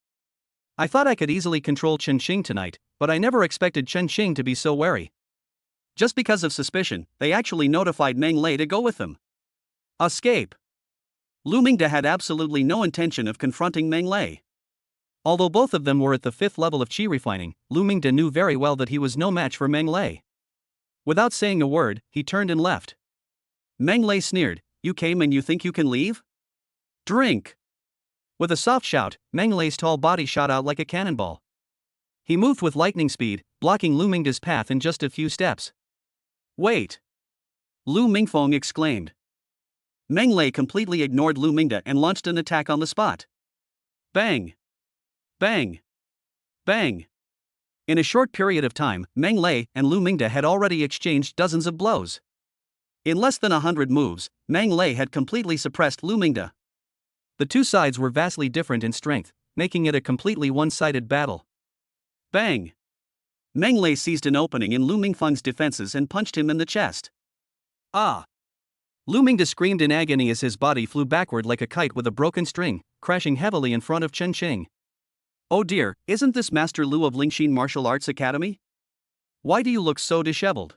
I thought I could easily control Chen Qing tonight, but I never expected Chen Qing to be so wary. Just because of suspicion, they actually notified Meng Lei to go with them. Escape. Lu Mingde had absolutely no intention of confronting Meng Lei. Although both of them were at the 5th level of qi refining, Lu Mingde knew very well that he was no match for Meng Lei. Without saying a word, he turned and left. Meng Lei sneered, you came and you think you can leave? Drink. With a soft shout, Meng Lei's tall body shot out like a cannonball. He moved with lightning speed, blocking Lu Mingde's path in just a few steps. Wait! Lu Mingfeng exclaimed. Meng Lei completely ignored Lu Mingde and launched an attack on the spot. Bang! Bang! Bang! In a short period of time, Meng Lei and Lu Mingde had already exchanged dozens of blows. In less than 100 moves, Meng Lei had completely suppressed Lu Mingde. The two sides were vastly different in strength, making it a completely one-sided battle. Bang! Meng Lei seized an opening in Lu Mingfeng's defenses and punched him in the chest. Ah! Lu Mingde screamed in agony as his body flew backward like a kite with a broken string, crashing heavily in front of Chen Qing. Oh dear, isn't this Master Lu of Lingxin Martial Arts Academy? Why do you look so disheveled?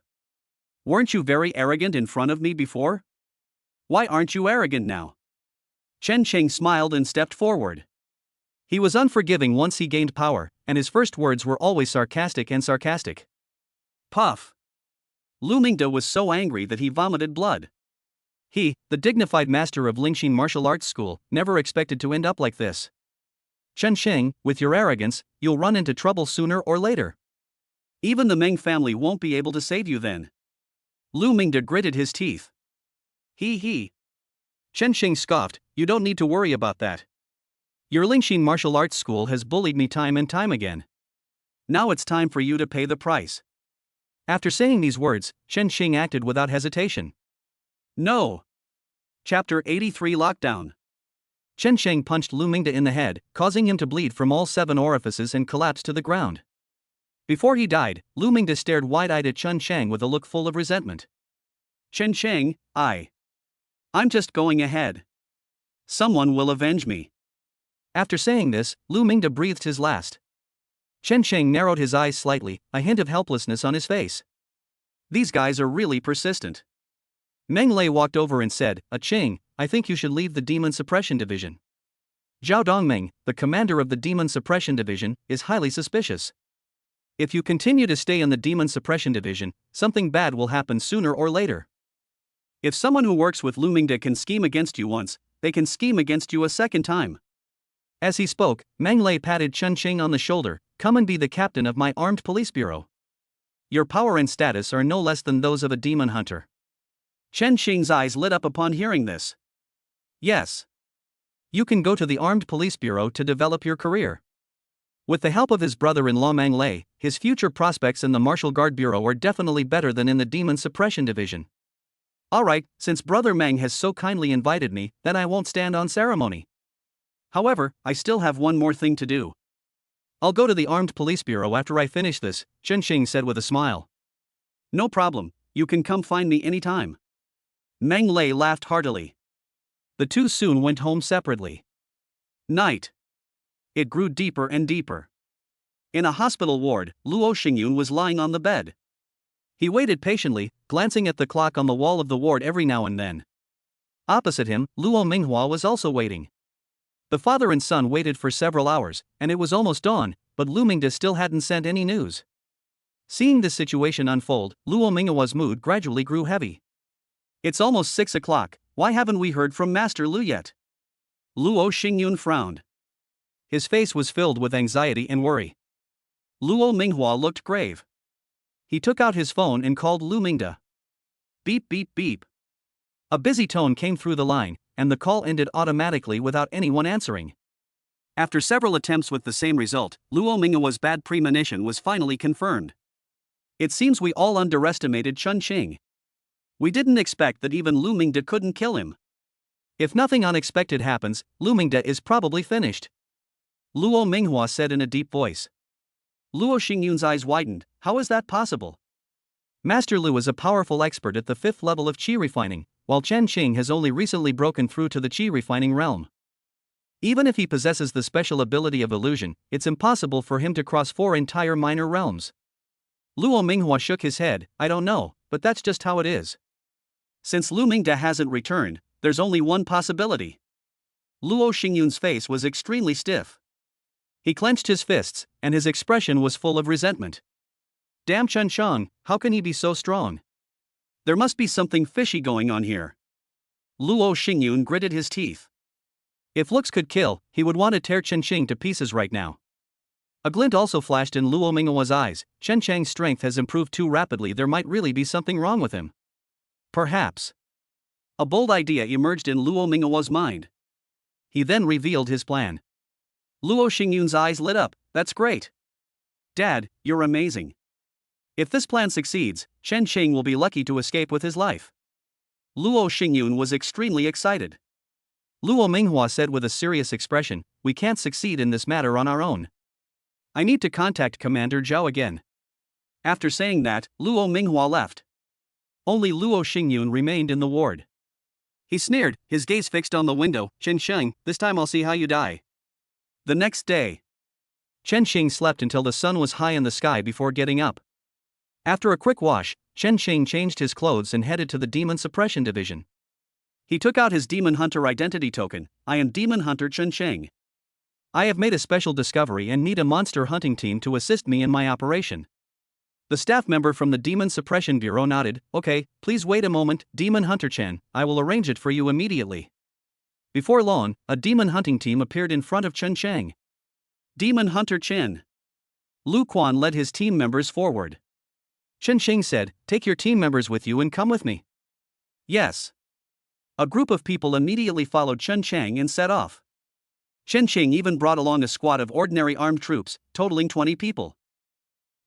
Weren't you very arrogant in front of me before? Why aren't you arrogant now? Chen Qing smiled and stepped forward. He was unforgiving once he gained power, and his first words were always sarcastic. Puff! Lu Mingde was so angry that he vomited blood. He, the dignified master of Lingxin Martial Arts School, never expected to end up like this. Chen Qing, with your arrogance, you'll run into trouble sooner or later. Even the Meng family won't be able to save you then. Lu Mingde gritted his teeth. He. Chen Qing scoffed, you don't need to worry about that. Your Lingxin Martial Arts School has bullied me time and time again. Now it's time for you to pay the price. After saying these words, Chen Qing acted without hesitation. No. Chapter 83 Lockdown. Chen Qing punched Lu Mingde in the head, causing him to bleed from all 7 orifices and collapse to the ground. Before he died, Lu Mingde stared wide-eyed at Chen Qing with a look full of resentment. Chen Qing, I'm just going ahead. Someone will avenge me. After saying this, Lu Mingde breathed his last. Chen Qing narrowed his eyes slightly, a hint of helplessness on his face. These guys are really persistent. Meng Lei walked over and said, Qing, I think you should leave the Demon Suppression Division. Zhao Dongming, the commander of the Demon Suppression Division, is highly suspicious. If you continue to stay in the Demon Suppression Division, something bad will happen sooner or later. If someone who works with Lu Mingde can scheme against you once, they can scheme against you a second time. As he spoke, Meng Lei patted Chen Qing on the shoulder, come and be the captain of my armed police bureau. Your power and status are no less than those of a demon hunter. Chen Qing's eyes lit up upon hearing this. Yes. You can go to the Armed Police Bureau to develop your career. With the help of his brother-in-law Meng Lei, his future prospects in the Martial Guard Bureau are definitely better than in the Demon Suppression Division. Alright, since Brother Meng has so kindly invited me, then I won't stand on ceremony. However, I still have one more thing to do. I'll go to the Armed Police Bureau after I finish this, Chen Qing said with a smile. No problem, you can come find me anytime. Meng Lei laughed heartily. The two soon went home separately. Night. It grew deeper and deeper. In a hospital ward, Luo Xingyun was lying on the bed. He waited patiently, glancing at the clock on the wall of the ward every now and then. Opposite him, Luo Minghua was also waiting. The father and son waited for several hours, and it was almost dawn, but Lu Mingde still hadn't sent any news. Seeing this situation unfold, Luo Minghua's mood gradually grew heavy. It's almost 6 o'clock, why haven't we heard from Master Lu yet? Luo Xingyun frowned. His face was filled with anxiety and worry. Luo Minghua looked grave. He took out his phone and called Lu Mingda. Beep beep beep. A busy tone came through the line, and the call ended automatically without anyone answering. After several attempts with the same result, Luo Minghua's bad premonition was finally confirmed. It seems we all underestimated Chen Qing. We didn't expect that even Lu Mingda couldn't kill him. If nothing unexpected happens, Lu Mingda is probably finished. Luo Minghua said in a deep voice. Luo Xingyun's eyes widened. How is that possible? Master Lu is a powerful expert at the 5th level of qi refining, while Chen Qing has only recently broken through to the qi refining realm. Even if he possesses the special ability of illusion, it's impossible for him to cross 4 entire minor realms. Luo Minghua shook his head. I don't know, but that's just how it is. Since Lu Mingda hasn't returned, there's only one possibility. Luo Xingyun's face was extremely stiff. He clenched his fists, and his expression was full of resentment. Damn Chen Shang, how can he be so strong? There must be something fishy going on here. Luo Xingyun gritted his teeth. If looks could kill, he would want to tear Chen Qing to pieces right now. A glint also flashed in Luo Minghua's eyes. Chen Chang's strength has improved too rapidly. There might really be something wrong with him. Perhaps. A bold idea emerged in Luo Minghua's mind. He then revealed his plan. Luo Xingyun's eyes lit up. That's great. Dad, you're amazing. If this plan succeeds, Chen Qing will be lucky to escape with his life. Luo Xingyun was extremely excited. Luo Minghua said with a serious expression, we can't succeed in this matter on our own. I need to contact Commander Zhao again. After saying that, Luo Minghua left. Only Luo Xingyun remained in the ward. He sneered, his gaze fixed on the window. Chen Qing, this time I'll see how you die. The next day, Chen Qing slept until the sun was high in the sky before getting up. After a quick wash, Chen Qing changed his clothes and headed to the Demon Suppression Division. He took out his Demon Hunter identity token. I am Demon Hunter Chen Qing. I have made a special discovery and need a monster hunting team to assist me in my operation. The staff member from the Demon Suppression Bureau nodded. Okay, please wait a moment, Demon Hunter Chen, I will arrange it for you immediately. Before long, a demon hunting team appeared in front of Chen Qing. Demon Hunter Chen. Lu Quan led his team members forward. Chen Qing said, take your team members with you and come with me. Yes. A group of people immediately followed Chen Qing and set off. Chen Qing even brought along a squad of ordinary armed troops, totaling 20 people.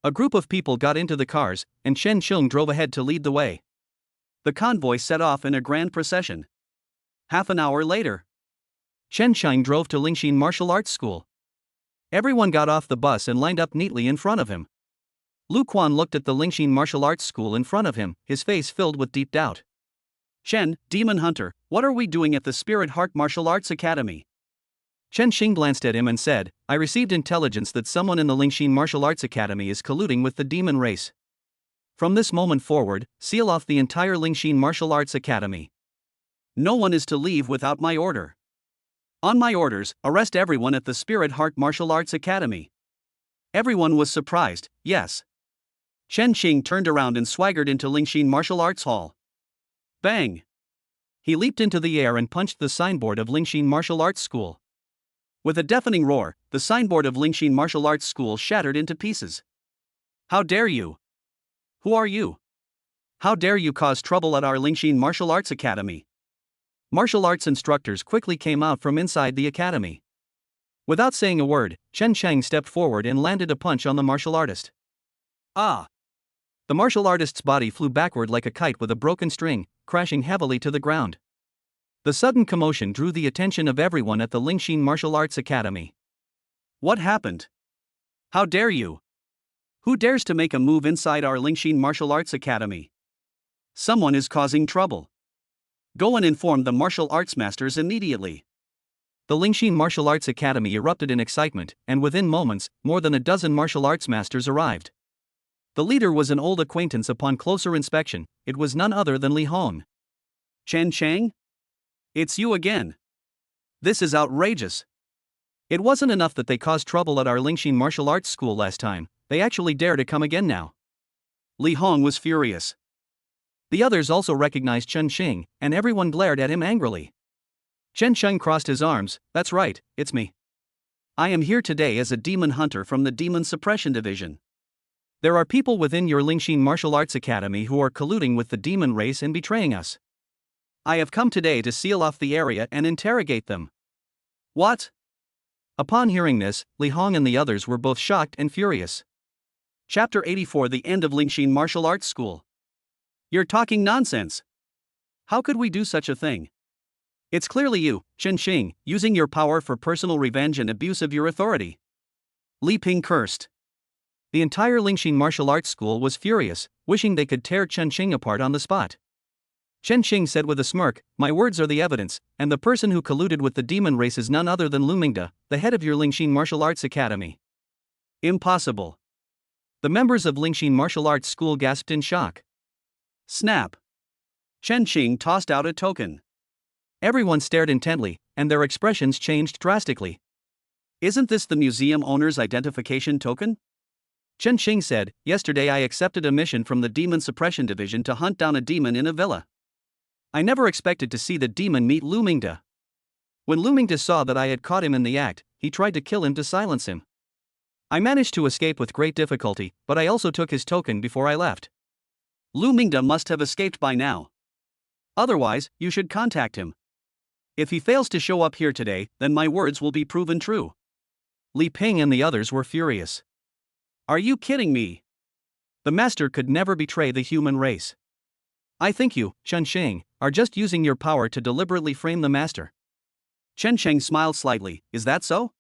A group of people got into the cars, and Chen Qing drove ahead to lead the way. The convoy set off in a grand procession. Half an hour later, Chen Qing drove to Lingxin Martial Arts School. Everyone got off the bus and lined up neatly in front of him. Lu Quan looked at the Lingxin Martial Arts School in front of him, his face filled with deep doubt. Chen, Demon Hunter, what are we doing at the Spirit Heart Martial Arts Academy? Chen Qing glanced at him and said, I received intelligence that someone in the Lingxin Martial Arts Academy is colluding with the demon race. From this moment forward, seal off the entire Lingxin Martial Arts Academy. No one is to leave without my order. On my orders, arrest everyone at the Spirit Heart Martial Arts Academy. Everyone was surprised, yes. Chen Qing turned around and swaggered into Lingxin Martial Arts Hall. Bang! He leaped into the air and punched the signboard of Lingxin Martial Arts School. With a deafening roar, the signboard of Lingxin Martial Arts School shattered into pieces. How dare you? Who are you? How dare you cause trouble at our Lingxin Martial Arts Academy? Martial arts instructors quickly came out from inside the academy. Without saying a word, Chen Qing stepped forward and landed a punch on the martial artist. Ah! The martial artist's body flew backward like a kite with a broken string, crashing heavily to the ground. The sudden commotion drew the attention of everyone at the Lingxin Martial Arts Academy. What happened? How dare you? Who dares to make a move inside our Lingxin Martial Arts Academy? Someone is causing trouble. Go and inform the martial arts masters immediately. The Lingxin Martial Arts Academy erupted in excitement, and within moments, more than a dozen martial arts masters arrived. The leader was an old acquaintance. Upon closer inspection, it was none other than Li Hong. Chen Chang? It's you again. This is outrageous. It wasn't enough that they caused trouble at our Lingxin Martial Arts School last time, they actually dare to come again now. Li Hong was furious. The others also recognized Chen Qing, and everyone glared at him angrily. Chen Sheng crossed his arms. That's right, it's me. I am here today as a demon hunter from the Demon Suppression Division. There are people within your Lingxin Martial Arts Academy who are colluding with the demon race and betraying us. I have come today to seal off the area and interrogate them. What? Upon hearing this, Li Hong and the others were both shocked and furious. Chapter 84: The End of Lingxin Martial Arts School. You're talking nonsense. How could we do such a thing? It's clearly you, Chen Xing, using your power for personal revenge and abuse of your authority. Li Ping cursed. The entire Lingxin Martial Arts School was furious, wishing they could tear Chen Xing apart on the spot. Chen Xing said with a smirk, "My words are the evidence, and the person who colluded with the demon race is none other than Lu Mingde, the head of your Lingxin Martial Arts Academy." Impossible. The members of Lingxin Martial Arts School gasped in shock. Snap. Chen Xing tossed out a token. Everyone stared intently, and their expressions changed drastically. Isn't this the museum owner's identification token? Chen Xing said, "Yesterday I accepted a mission from the Demon Suppression Division to hunt down a demon in a villa. I never expected to see the demon meet Lu Mingde. When Lu Mingde saw that I had caught him in the act, he tried to kill him to silence him. I managed to escape with great difficulty, but I also took his token before I left." Lu Mingde must have escaped by now. Otherwise, you should contact him. If he fails to show up here today, then my words will be proven true. Li Ping and the others were furious. Are you kidding me? The master could never betray the human race. I think you, Chen Xing, are just using your power to deliberately frame the master. Chen Sheng smiled slightly. Is that so?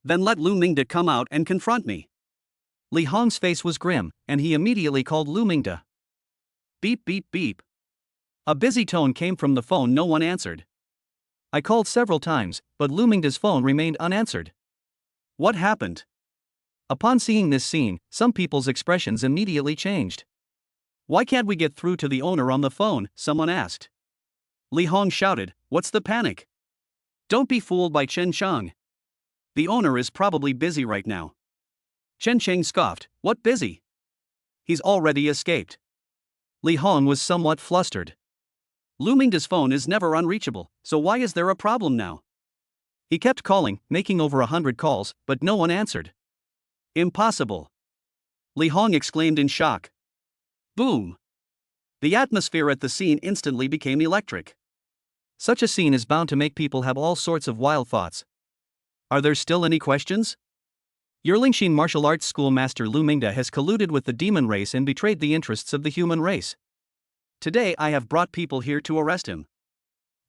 Then let Lu Mingde come out and confront me. Li Hong's face was grim, and he immediately called Lu Mingde. Beep beep beep. A busy tone came from the phone. No one answered. I called several times, but Lu Mingde's phone remained unanswered. What happened? Upon seeing this scene, some people's expressions immediately changed. Why can't we get through to the owner on the phone? Someone asked. Li Hong shouted, "What's the panic? Don't be fooled by Chen Sheng. The owner is probably busy right now." Chen Sheng scoffed, "What busy? He's already escaped." Li Hong was somewhat flustered. Lu Mingde's phone is never unreachable, so why is there a problem now? He kept calling, making over 100 calls, but no one answered. Impossible. Li Hong exclaimed in shock. Boom. The atmosphere at the scene instantly became electric. Such a scene is bound to make people have all sorts of wild thoughts. Are there still any questions? Your Lingxin Martial Arts School master Lu Mingde has colluded with the demon race and betrayed the interests of the human race. Today I have brought people here to arrest him.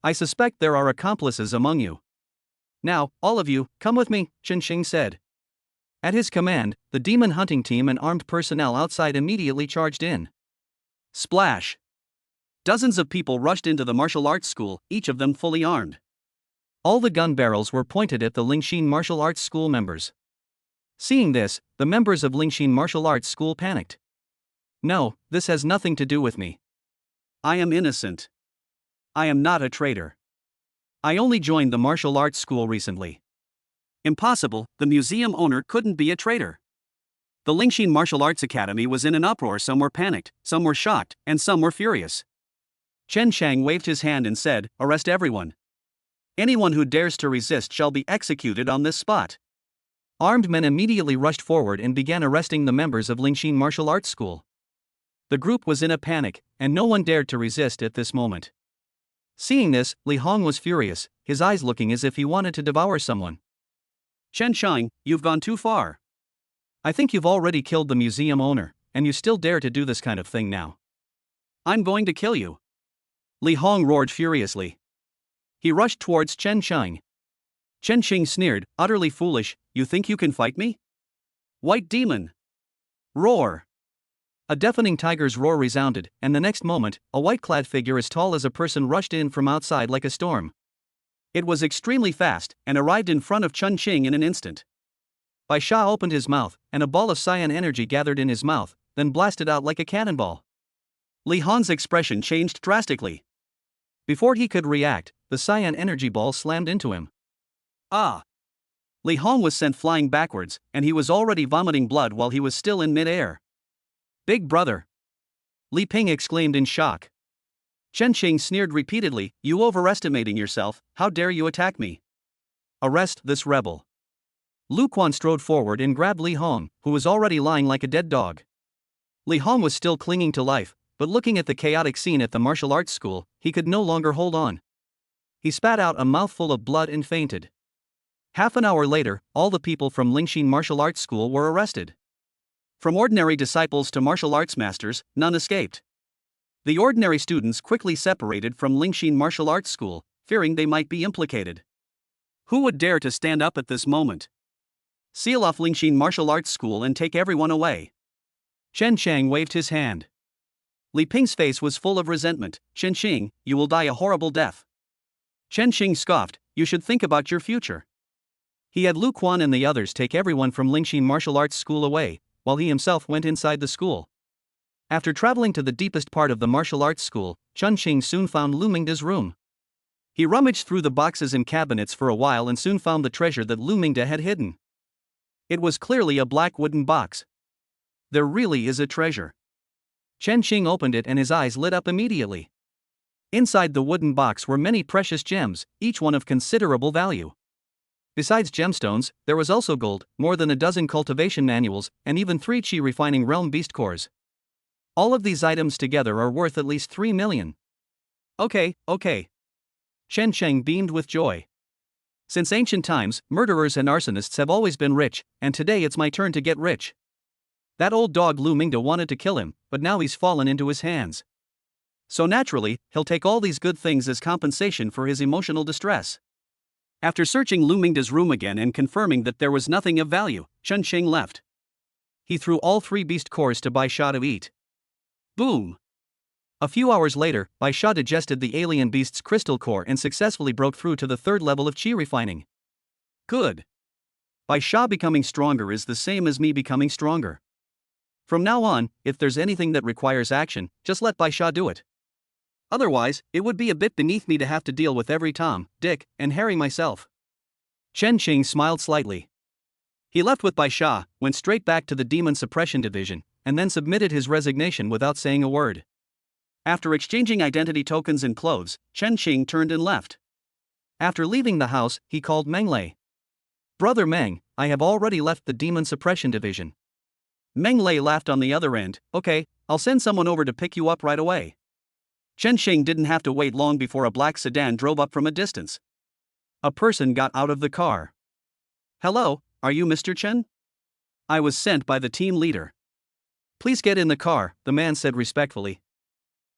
I suspect there are accomplices among you. Now, all of you, come with me, Chen Xing said. At his command, the demon hunting team and armed personnel outside immediately charged in. Splash! Dozens of people rushed into the martial arts school, each of them fully armed. All the gun barrels were pointed at the Lingxin Martial Arts School members. Seeing this, the members of Lingxin Martial Arts School panicked. No, this has nothing to do with me. I am innocent. I am not a traitor. I only joined the martial arts school recently. Impossible, the museum owner couldn't be a traitor. The Lingxin Martial Arts Academy was in an uproar. Some were panicked, some were shocked, and some were furious. Chen Shang waved his hand and said, "Arrest everyone. Anyone who dares to resist shall be executed on this spot." Armed men immediately rushed forward and began arresting the members of Lingxin Martial Arts School. The group was in a panic, and no one dared to resist at this moment. Seeing this, Li Hong was furious, his eyes looking as if he wanted to devour someone. Chen Shang, you've gone too far. I think you've already killed the museum owner, and you still dare to do this kind of thing now. I'm going to kill you. Li Hong roared furiously. He rushed towards Chen Shang. Chen Xing sneered, "Utterly foolish, you think you can fight me? White demon! Roar!" A deafening tiger's roar resounded, and the next moment, a white-clad figure as tall as a person rushed in from outside like a storm. It was extremely fast, and arrived in front of Chen Xing in an instant. Bai Sha opened his mouth, and a ball of cyan energy gathered in his mouth, then blasted out like a cannonball. Li Han's expression changed drastically. Before he could react, the cyan energy ball slammed into him. Ah! Li Han was sent flying backwards, and he was already vomiting blood while he was still in mid-air. Big brother! Li Ping exclaimed in shock. Chen Qing sneered repeatedly, "You overestimating yourself, how dare you attack me? Arrest this rebel." Lu Quan strode forward and grabbed Li Hong, who was already lying like a dead dog. Li Hong was still clinging to life, but looking at the chaotic scene at the martial arts school, he could no longer hold on. He spat out a mouthful of blood and fainted. Half an hour later, all the people from Lingxin Martial Arts School were arrested. From ordinary disciples to martial arts masters, none escaped. The ordinary students quickly separated from Lingxin Martial Arts School, fearing they might be implicated. Who would dare to stand up at this moment? Seal off Lingxin Martial Arts School and take everyone away. Chen Chang waved his hand. Li Ping's face was full of resentment. "Chen Xing, you will die a horrible death." Chen Xing scoffed, "You should think about your future." He had Lu Quan and the others take everyone from Lingxin Martial Arts School away, while he himself went inside the school. After traveling to the deepest part of the martial arts school, Chen Xing soon found Lu Mingda's room. He rummaged through the boxes and cabinets for a while and soon found the treasure that Lu Mingda had hidden. It was clearly a black wooden box. There really is a treasure. Chen Xing opened it and his eyes lit up immediately. Inside the wooden box were many precious gems, each one of considerable value. Besides gemstones, there was also gold, more than a dozen cultivation manuals, and even 3 chi refining realm beast cores. All of these items together are worth at least 3 million. Okay. Chen Cheng beamed with joy. Since ancient times, murderers and arsonists have always been rich, and today it's my turn to get rich. That old dog Lu Mingda wanted to kill him, but now he's fallen into his hands. So naturally, he'll take all these good things as compensation for his emotional distress. After searching Lu Mingda's room again and confirming that there was nothing of value, Chen Xing left. He threw all 3 beast cores to Bai Sha to eat. Boom! A few hours later, Bai Sha digested the alien beast's crystal core and successfully broke through to the 3rd level of chi refining. Good. Bai Sha becoming stronger is the same as me becoming stronger. From now on, if there's anything that requires action, just let Bai Sha do it. Otherwise, it would be a bit beneath me to have to deal with every Tom, Dick, and Harry myself. Chen Qing smiled slightly. He left with Bai Sha, went straight back to the Demon Suppression Division, and then submitted his resignation without saying a word. After exchanging identity tokens and clothes, Chen Qing turned and left. After leaving the house, he called Meng Lei. "Brother Meng, I have already left the Demon Suppression Division." Meng Lei laughed on the other end. "Okay, I'll send someone over to pick you up right away." Chen Xing didn't have to wait long before a black sedan drove up from a distance. A person got out of the car. "Hello, are you Mr. Chen?" "I was sent by the team leader." "Please get in the car," the man said respectfully.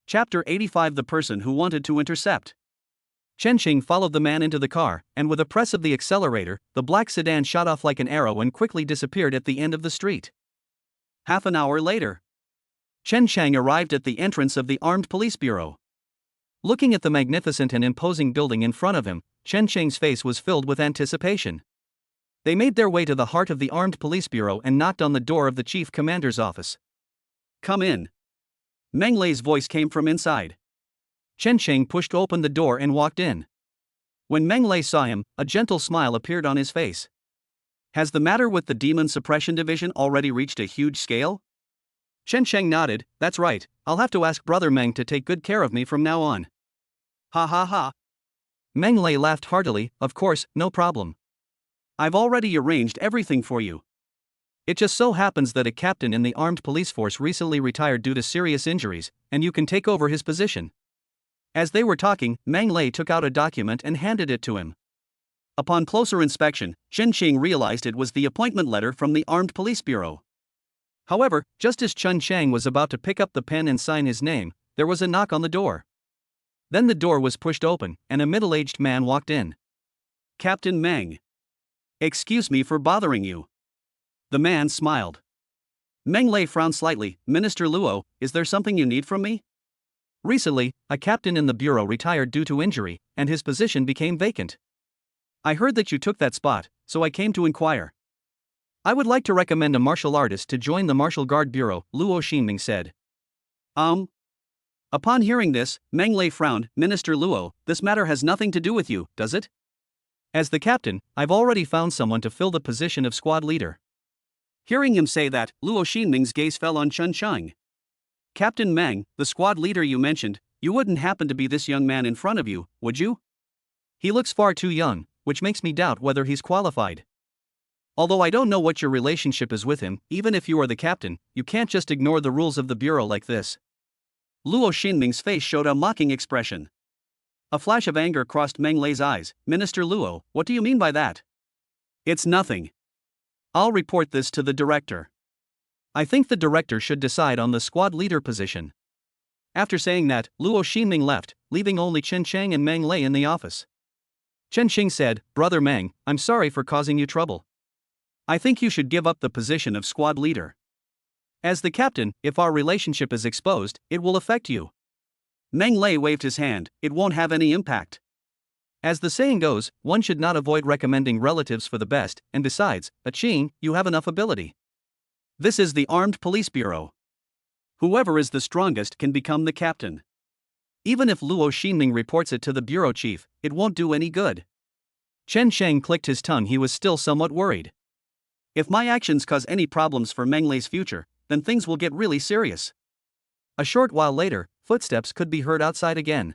Chapter 85: The Person Who Wanted to Intercept. Chen Xing followed the man into the car, and with a press of the accelerator, the black sedan shot off like an arrow and quickly disappeared at the end of the street. Half an hour later, Chen Chang arrived at the entrance of the Armed Police Bureau. Looking at the magnificent and imposing building in front of him, Chen Chang's face was filled with anticipation. They made their way to the heart of the Armed Police Bureau and knocked on the door of the Chief Commander's office. "Come in." Meng Lei's voice came from inside. Chen Chang pushed open the door and walked in. When Meng Lei saw him, a gentle smile appeared on his face. "Has the matter with the Demon Suppression Division already reached a huge scale?" Chen Cheng nodded. "That's right, I'll have to ask Brother Meng to take good care of me from now on." "Ha ha ha." Meng Lei laughed heartily. "Of course, no problem. I've already arranged everything for you. It just so happens that a captain in the armed police force recently retired due to serious injuries, and you can take over his position." As they were talking, Meng Lei took out a document and handed it to him. Upon closer inspection, Chen Qing realized it was the appointment letter from the Armed Police Bureau. However, just as Chen Chang was about to pick up the pen and sign his name, there was a knock on the door. Then the door was pushed open, and a middle-aged man walked in. "Captain Meng. Excuse me for bothering you." The man smiled. Meng Lei frowned slightly. "Minister Luo, is there something you need from me?" Recently, a captain in the bureau retired due to injury, and his position became vacant. "I heard that you took that spot, so I came to inquire. I would like to recommend a martial artist to join the Martial Guard Bureau," Luo Xinming said. Upon hearing this, Meng Lei frowned. "Minister Luo, this matter has nothing to do with you, does it?" "As the captain, I've already found someone to fill the position of squad leader." Hearing him say that, Luo Xinming's gaze fell on Chen Chang. "Captain Meng, the squad leader you mentioned, You wouldn't happen to be this young man in front of you, would you? He looks far too young, which makes me doubt whether he's qualified. Although I don't know what your relationship is with him, even if you are the captain, you can't just ignore the rules of the bureau like this. Luo Xinming's face showed a mocking expression. A flash of anger crossed Meng Lei's eyes. Minister Luo, what do you mean by that? It's nothing. I'll report this to the director. I think the director should decide on the squad leader position. After saying that, Luo Xinming left, leaving only Chen Chang and Meng Lei in the office. Chen Xing said, "Brother Meng, I'm sorry for causing you trouble. I think you should give up the position of squad leader. As the captain, if our relationship is exposed, it will affect you." Meng Lei waved his hand. "It won't have any impact. As the saying goes, one should not avoid recommending relatives for the best, and besides, Qing, you have enough ability. This is the Armed Police Bureau. Whoever is the strongest can become the captain. Even if Luo Xinming reports it to the bureau chief, it won't do any good." Chen Sheng clicked his tongue. He was still somewhat worried. If my actions cause any problems for Meng Lei's future, then things will get really serious. A short while later, footsteps could be heard outside again.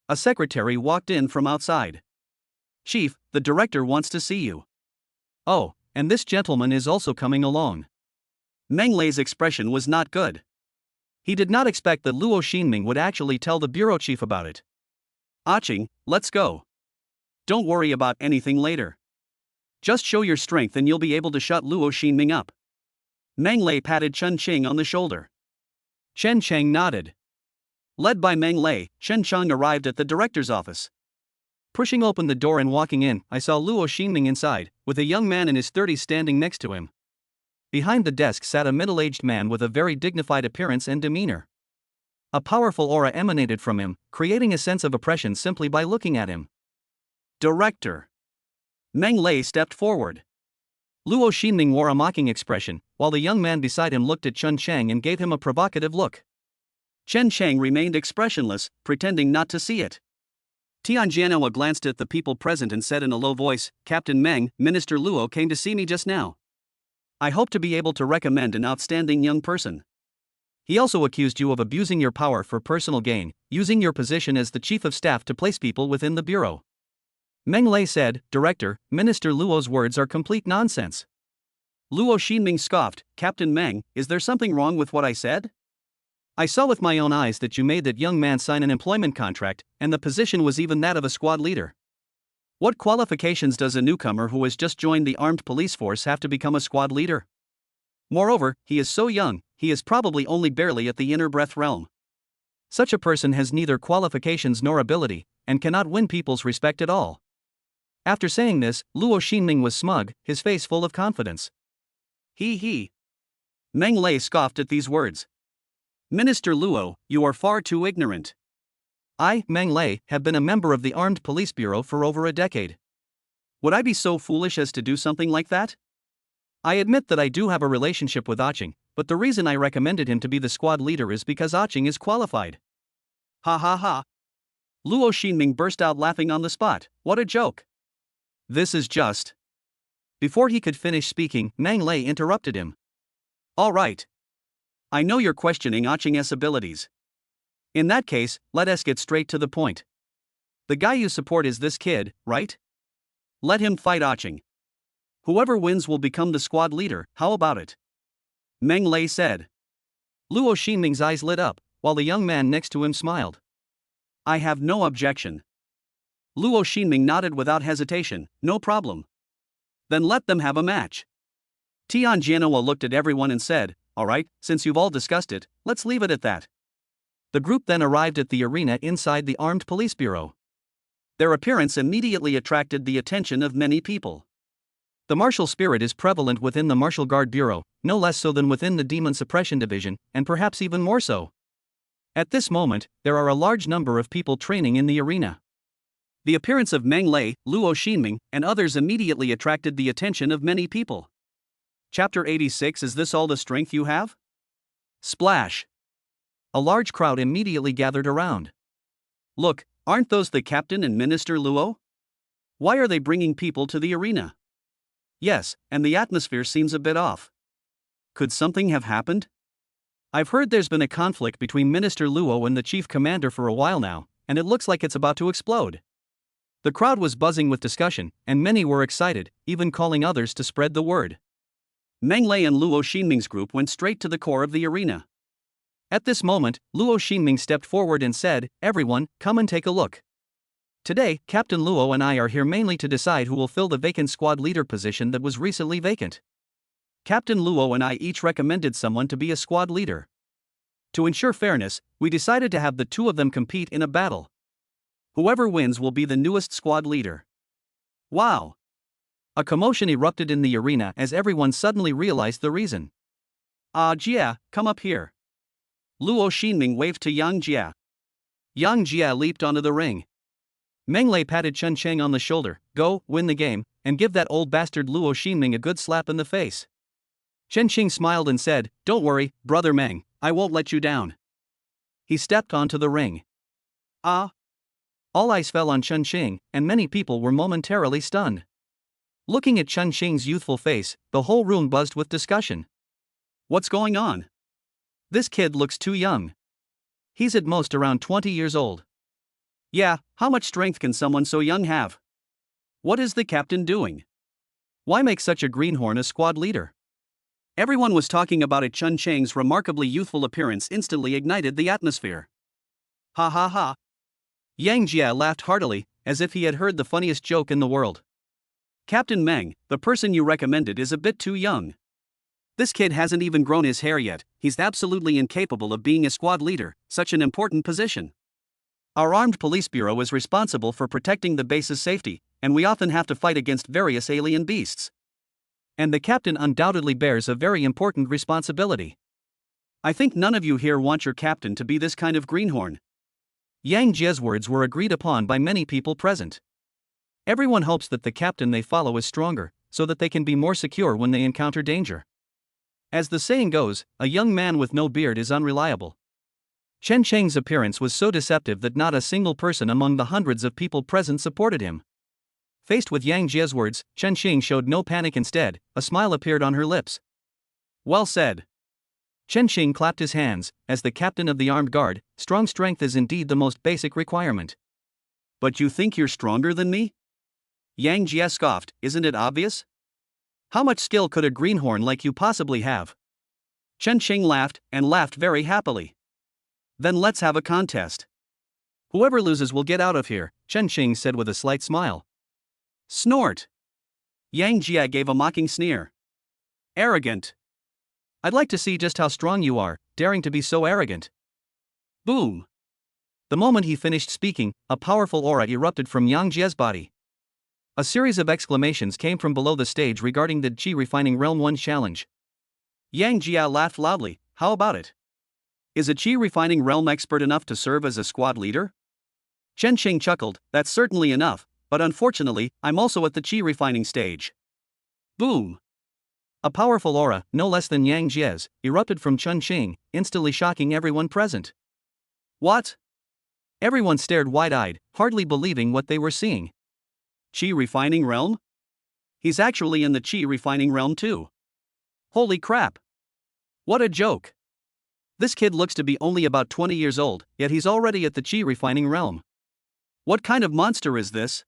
A secretary walked in from outside. "Chief, the director wants to see you." "Oh, and this gentleman is also coming along." Meng Lei's expression was not good. He did not expect that Luo Xinming would actually tell the bureau chief about it. "Qing, let's go. Don't worry about anything later. Just show your strength and you'll be able to shut Luo Xinming up." Meng Lei patted Chen Qing on the shoulder. Chen Chang nodded. Led by Meng Lei, Chen Chang arrived at the director's office. Pushing open the door and walking in, I saw Luo Xinming inside, with a young man in his 30s standing next to him. Behind the desk sat a middle-aged man with a very dignified appearance and demeanor. A powerful aura emanated from him, creating a sense of oppression simply by looking at him. "Director." Meng Lei stepped forward. Luo Xinming wore a mocking expression, while the young man beside him looked at Chen Chang and gave him a provocative look. Chen Chang remained expressionless, pretending not to see it. Tianjianhua glanced at the people present and said in a low voice, "Captain Meng, Minister Luo came to see me just now. I hope to be able to recommend an outstanding young person." He also accused you of abusing your power for personal gain, using your position as the chief of staff to place people within the bureau. Meng Lei said, "Director, Minister Luo's words are complete nonsense." Luo Xinming scoffed, "Captain Meng, is there something wrong with what I said? I saw with my own eyes that you made that young man sign an employment contract, and the position was even that of a squad leader. What qualifications does a newcomer who has just joined the armed police force have to become a squad leader? Moreover, he is so young, he is probably only barely at the inner breath realm. Such a person has neither qualifications nor ability, and cannot win people's respect at all." After saying this, Luo Xinming was smug, his face full of confidence. He. Meng Lei scoffed at these words. "Minister Luo, you are far too ignorant. I, Meng Lei, have been a member of the Armed Police Bureau for over a decade. Would I be so foolish as to do something like that? I admit that I do have a relationship with Qing, but the reason I recommended him to be the squad leader is because Qing is qualified." "Ha ha ha." Luo Xinming burst out laughing on the spot. "What a joke. This is just..." Before he could finish speaking, Meng Lei interrupted him. "All right. I know you're questioning Qing's abilities. In that case, let us get straight to the point. The guy you support is this kid, right? Let him fight Qing. Whoever wins will become the squad leader, how about it?" Meng Lei said. Luo Xinming's eyes lit up, while the young man next to him smiled. "I have no objection." Luo Xinming nodded without hesitation. "No problem. Then let them have a match." Tianjianhua looked at everyone and said, "All right, since you've all discussed it, let's leave it at that." The group then arrived at the arena inside the Armed Police Bureau. Their appearance immediately attracted the attention of many people. The martial spirit is prevalent within the Martial Guard Bureau, no less so than within the Demon Suppression Division, and perhaps even more so. At this moment, there are a large number of people training in the arena. The appearance of Meng Lei, Luo Xinming, and others immediately attracted the attention of many people. Chapter 86. Is this all the strength you have? Splash. A large crowd immediately gathered around. "Look, aren't those the captain and Minister Luo? Why are they bringing people to the arena? Yes, and the atmosphere seems a bit off. Could something have happened? I've heard there's been a conflict between Minister Luo and the chief commander for a while now, and it looks like it's about to explode. The crowd was buzzing with discussion, and many were excited, even calling others to spread the word. Meng Lei and Luo Xinming's group went straight to the core of the arena. At this moment, Luo Xinming stepped forward and said, "Everyone, come and take a look. Today, Captain Luo and I are here mainly to decide who will fill the vacant squad leader position that was recently vacant. Captain Luo and I each recommended someone to be a squad leader. To ensure fairness, we decided to have the two of them compete in a battle. Whoever wins will be the newest squad leader." Wow! A commotion erupted in the arena as everyone suddenly realized the reason. Jia, come up here. Luo Xinming waved to Yang Jia. Yang Jia leaped onto the ring. Meng Lei patted Chen Cheng on the shoulder. "Go, win the game, and give that old bastard Luo Xinming a good slap in the face." Chen Cheng smiled and said, "Don't worry, brother Meng, I won't let you down." He stepped onto the ring. All eyes fell on Chen Cheng, and many people were momentarily stunned. Looking at Chen Cheng's youthful face, the whole room buzzed with discussion. What's going on? This kid looks too young. He's at most around 20 years old. Yeah, how much strength can someone so young have? What is the captain doing? Why make such a greenhorn a squad leader? Everyone was talking about it. Chen Cheng's remarkably youthful appearance instantly ignited the atmosphere. Ha ha ha. Yang Jia laughed heartily, as if he had heard the funniest joke in the world. "Captain Meng, the person you recommended is a bit too young. This kid hasn't even grown his hair yet. He's absolutely incapable of being a squad leader, such an important position. Our armed police bureau is responsible for protecting the base's safety, and we often have to fight against various alien beasts. And the captain undoubtedly bears a very important responsibility. I think none of you here want your captain to be this kind of greenhorn." Yang Jie's words were agreed upon by many people present. Everyone hopes that the captain they follow is stronger, so that they can be more secure when they encounter danger. As the saying goes, a young man with no beard is unreliable. Chen Cheng's appearance was so deceptive that not a single person among the hundreds of people present supported him. Faced with Yang Jie's words, Chen Cheng showed no panic. Instead, a smile appeared on her lips. "Well said." Chen Cheng clapped his hands. "As the captain of the armed guard, strong strength is indeed the most basic requirement." "But you think you're stronger than me?" Yang Jie scoffed. "Isn't it obvious? How much skill could a greenhorn like you possibly have?" Chen Cheng laughed, and laughed very happily. "Then let's have a contest. Whoever loses will get out of here," Chen Cheng said with a slight smile. Snort! Yang Jia gave a mocking sneer. "Arrogant. I'd like to see just how strong you are, daring to be so arrogant." Boom! The moment he finished speaking, a powerful aura erupted from Yang Jie's body. A series of exclamations came from below the stage regarding the Qi Refining Realm 1 challenge. Yang Jia laughed loudly. "How about it? Is a Qi Refining Realm expert enough to serve as a squad leader?" Chen Cheng chuckled. "That's certainly enough, but unfortunately, I'm also at the Qi Refining stage." Boom! A powerful aura, no less than Yang Jie's, erupted from Chen Cheng, instantly shocking everyone present. What? Everyone stared wide-eyed, hardly believing what they were seeing. Qi Refining Realm? He's actually in the Qi Refining Realm too. Holy crap! What a joke! This kid looks to be only about 20 years old, yet he's already at the Qi Refining Realm. What kind of monster is this?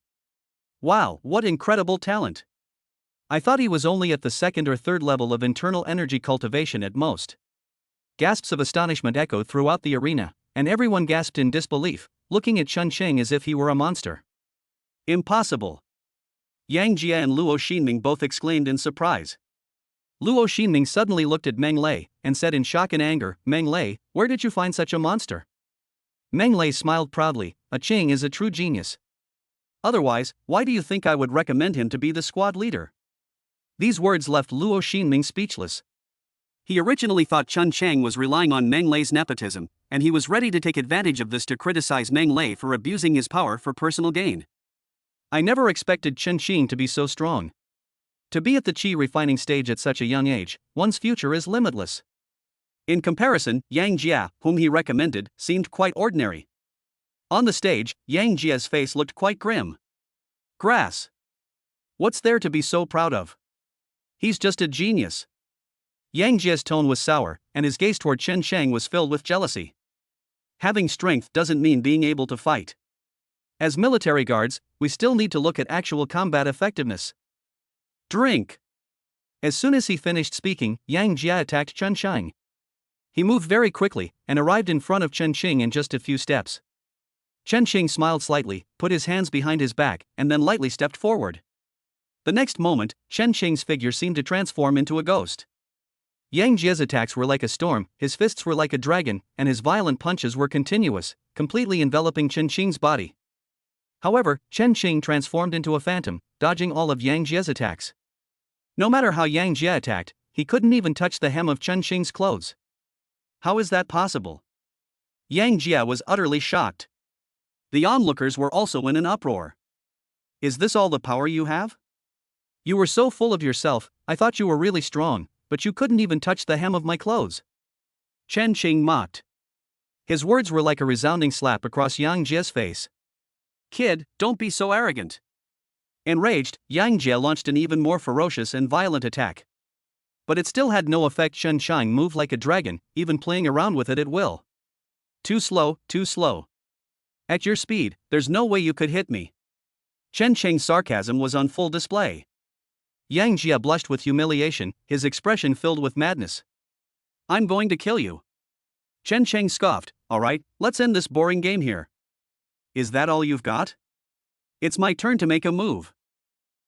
Wow, what incredible talent! I thought he was only at the second or third level of internal energy cultivation at most. Gasps of astonishment echoed throughout the arena, and everyone gasped in disbelief, looking at Chen Cheng as if he were a monster. Impossible! Yang Jia and Luo Xinming both exclaimed in surprise. Luo Xinming suddenly looked at Meng Lei, and said in shock and anger, "Meng Lei, where did you find such a monster?" Meng Lei smiled proudly. "A Cheng is a true genius. Otherwise, why do you think I would recommend him to be the squad leader?" These words left Luo Xinming speechless. He originally thought Chen Cheng was relying on Meng Lei's nepotism, and he was ready to take advantage of this to criticize Meng Lei for abusing his power for personal gain. I never expected Chen Cheng to be so strong. To be at the Qi Refining stage at such a young age, one's future is limitless. In comparison, Yang Jia, whom he recommended, seemed quite ordinary. On the stage, Yang Jia's face looked quite grim. Grass. What's there to be so proud of? He's just a genius. Yang Jie's tone was sour, and his gaze toward Chen Shang was filled with jealousy. Having strength doesn't mean being able to fight. As military guards, we still need to look at actual combat effectiveness. Drink! As soon as he finished speaking, Yang Jia attacked Chen Shang. He moved very quickly, and arrived in front of Chen Xing in just a few steps. Chen Xing smiled slightly, put his hands behind his back, and then lightly stepped forward. The next moment, Chen Xing's figure seemed to transform into a ghost. Yang Jie's attacks were like a storm, his fists were like a dragon, and his violent punches were continuous, completely enveloping Chen Xing's body. However, Chen Xing transformed into a phantom, dodging all of Yang Jie's attacks. No matter how Yang Jie attacked, he couldn't even touch the hem of Chen Xing's clothes. How is that possible? Yang Jie was utterly shocked. The onlookers were also in an uproar. Is this all the power you have? You were so full of yourself, I thought you were really strong, but you couldn't even touch the hem of my clothes. Chen Xing mocked. His words were like a resounding slap across Yang Jie's face. Kid, don't be so arrogant. Enraged, Yang Jie launched an even more ferocious and violent attack. But it still had no effect. Chen Shang moved like a dragon, even playing around with it at will. Too slow, too slow. At your speed, there's no way you could hit me. Chen Shang's sarcasm was on full display. Yang Jie blushed with humiliation, his expression filled with madness. I'm going to kill you. Chen Shang scoffed. Alright, let's end this boring game here. Is that all you've got? It's my turn to make a move.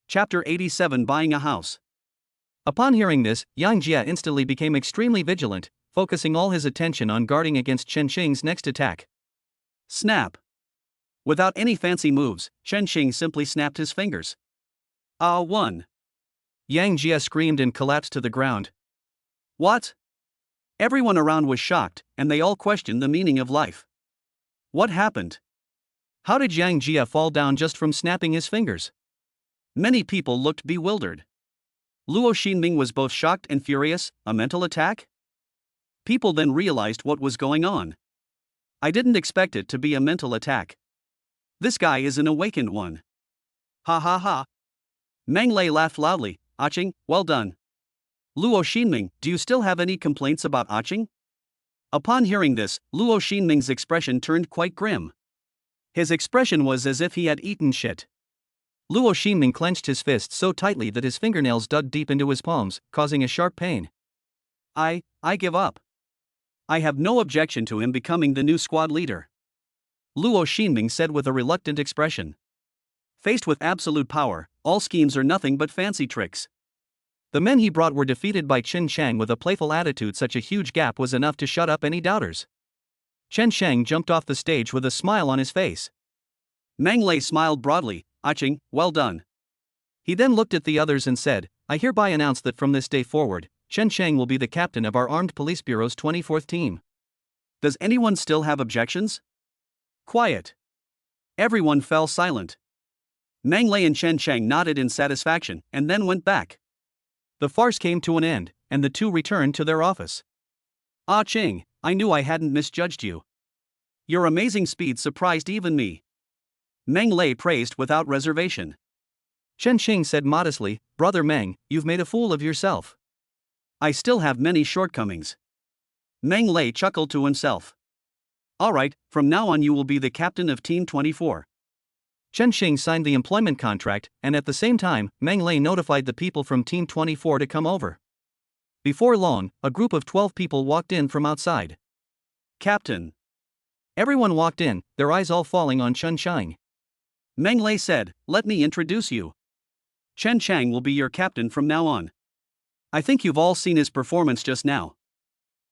Chapter 87: Buying a House. Upon hearing this, Yang Jie instantly became extremely vigilant, focusing all his attention on guarding against Chen Xing's next attack. Snap! Without any fancy moves, Chen Xing simply snapped his fingers. One! Yang Jie screamed and collapsed to the ground. What? Everyone around was shocked, and they all questioned the meaning of life. What happened? How did Yang Jie fall down just from snapping his fingers? Many people looked bewildered. Luo Xinming was both shocked and furious. A mental attack? People then realized what was going on. I didn't expect it to be a mental attack. This guy is an awakened one. Ha ha ha. Meng Lei laughed loudly. Aching, well done. Luo Xinming, do you still have any complaints about Aching? Upon hearing this, Luo Xinming's expression turned quite grim. His expression was as if he had eaten shit. Luo Xinming clenched his fist so tightly that his fingernails dug deep into his palms, causing a sharp pain. I give up. I have no objection to him becoming the new squad leader. Luo Xinming said with a reluctant expression. Faced with absolute power, all schemes are nothing but fancy tricks. The men he brought were defeated by Chen Shang with a playful attitude. Such a huge gap was enough to shut up any doubters. Chen Shang jumped off the stage with a smile on his face. Meng Lei smiled broadly. Aching, well done. He then looked at the others and said, I hereby announce that from this day forward, Chen Shang will be the captain of our Armed Police Bureau's 24th team. Does anyone still have objections? Quiet. Everyone fell silent. Meng Lei and Chen Shang nodded in satisfaction and then went back. The farce came to an end, and the two returned to their office. Ah Ching, I knew I hadn't misjudged you. Your amazing speed surprised even me. Meng Lei praised without reservation. Chen Xing said modestly, Brother Meng, you've made a fool of yourself. I still have many shortcomings. Meng Lei chuckled to himself. Alright, from now on you will be the captain of Team 24. Chen Xing signed the employment contract, and at the same time, Meng Lei notified the people from Team 24 to come over. Before long, a group of 12 people walked in from outside. Captain. Everyone walked in, their eyes all falling on Chen Shang. Meng Lei said, let me introduce you. Chen Shang will be your captain from now on. I think you've all seen his performance just now.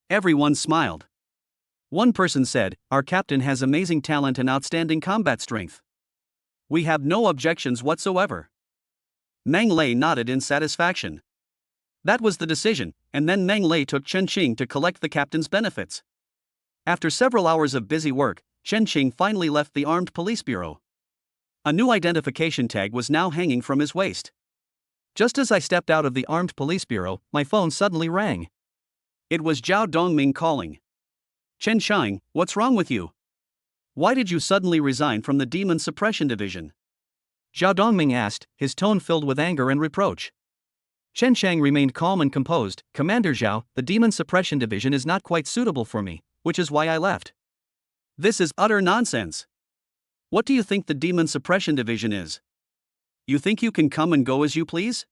Everyone smiled. One person said, our captain has amazing talent and outstanding combat strength. We have no objections whatsoever. Meng Lei nodded in satisfaction. That was the decision, and then Meng Lei took Chen Xing to collect the captain's benefits. After several hours of busy work, Chen Xing finally left the Armed Police Bureau. A new identification tag was now hanging from his waist. Just as I stepped out of the Armed Police Bureau, my phone suddenly rang. It was Zhao Dongming calling. Chen Shang, what's wrong with you? Why did you suddenly resign from the Demon Suppression Division? Zhao Dongming asked, his tone filled with anger and reproach. Chen Shang remained calm and composed. Commander Zhao, the Demon Suppression Division is not quite suitable for me, which is why I left. This is utter nonsense. What do you think the Demon Suppression Division is? You think you can come and go as you please?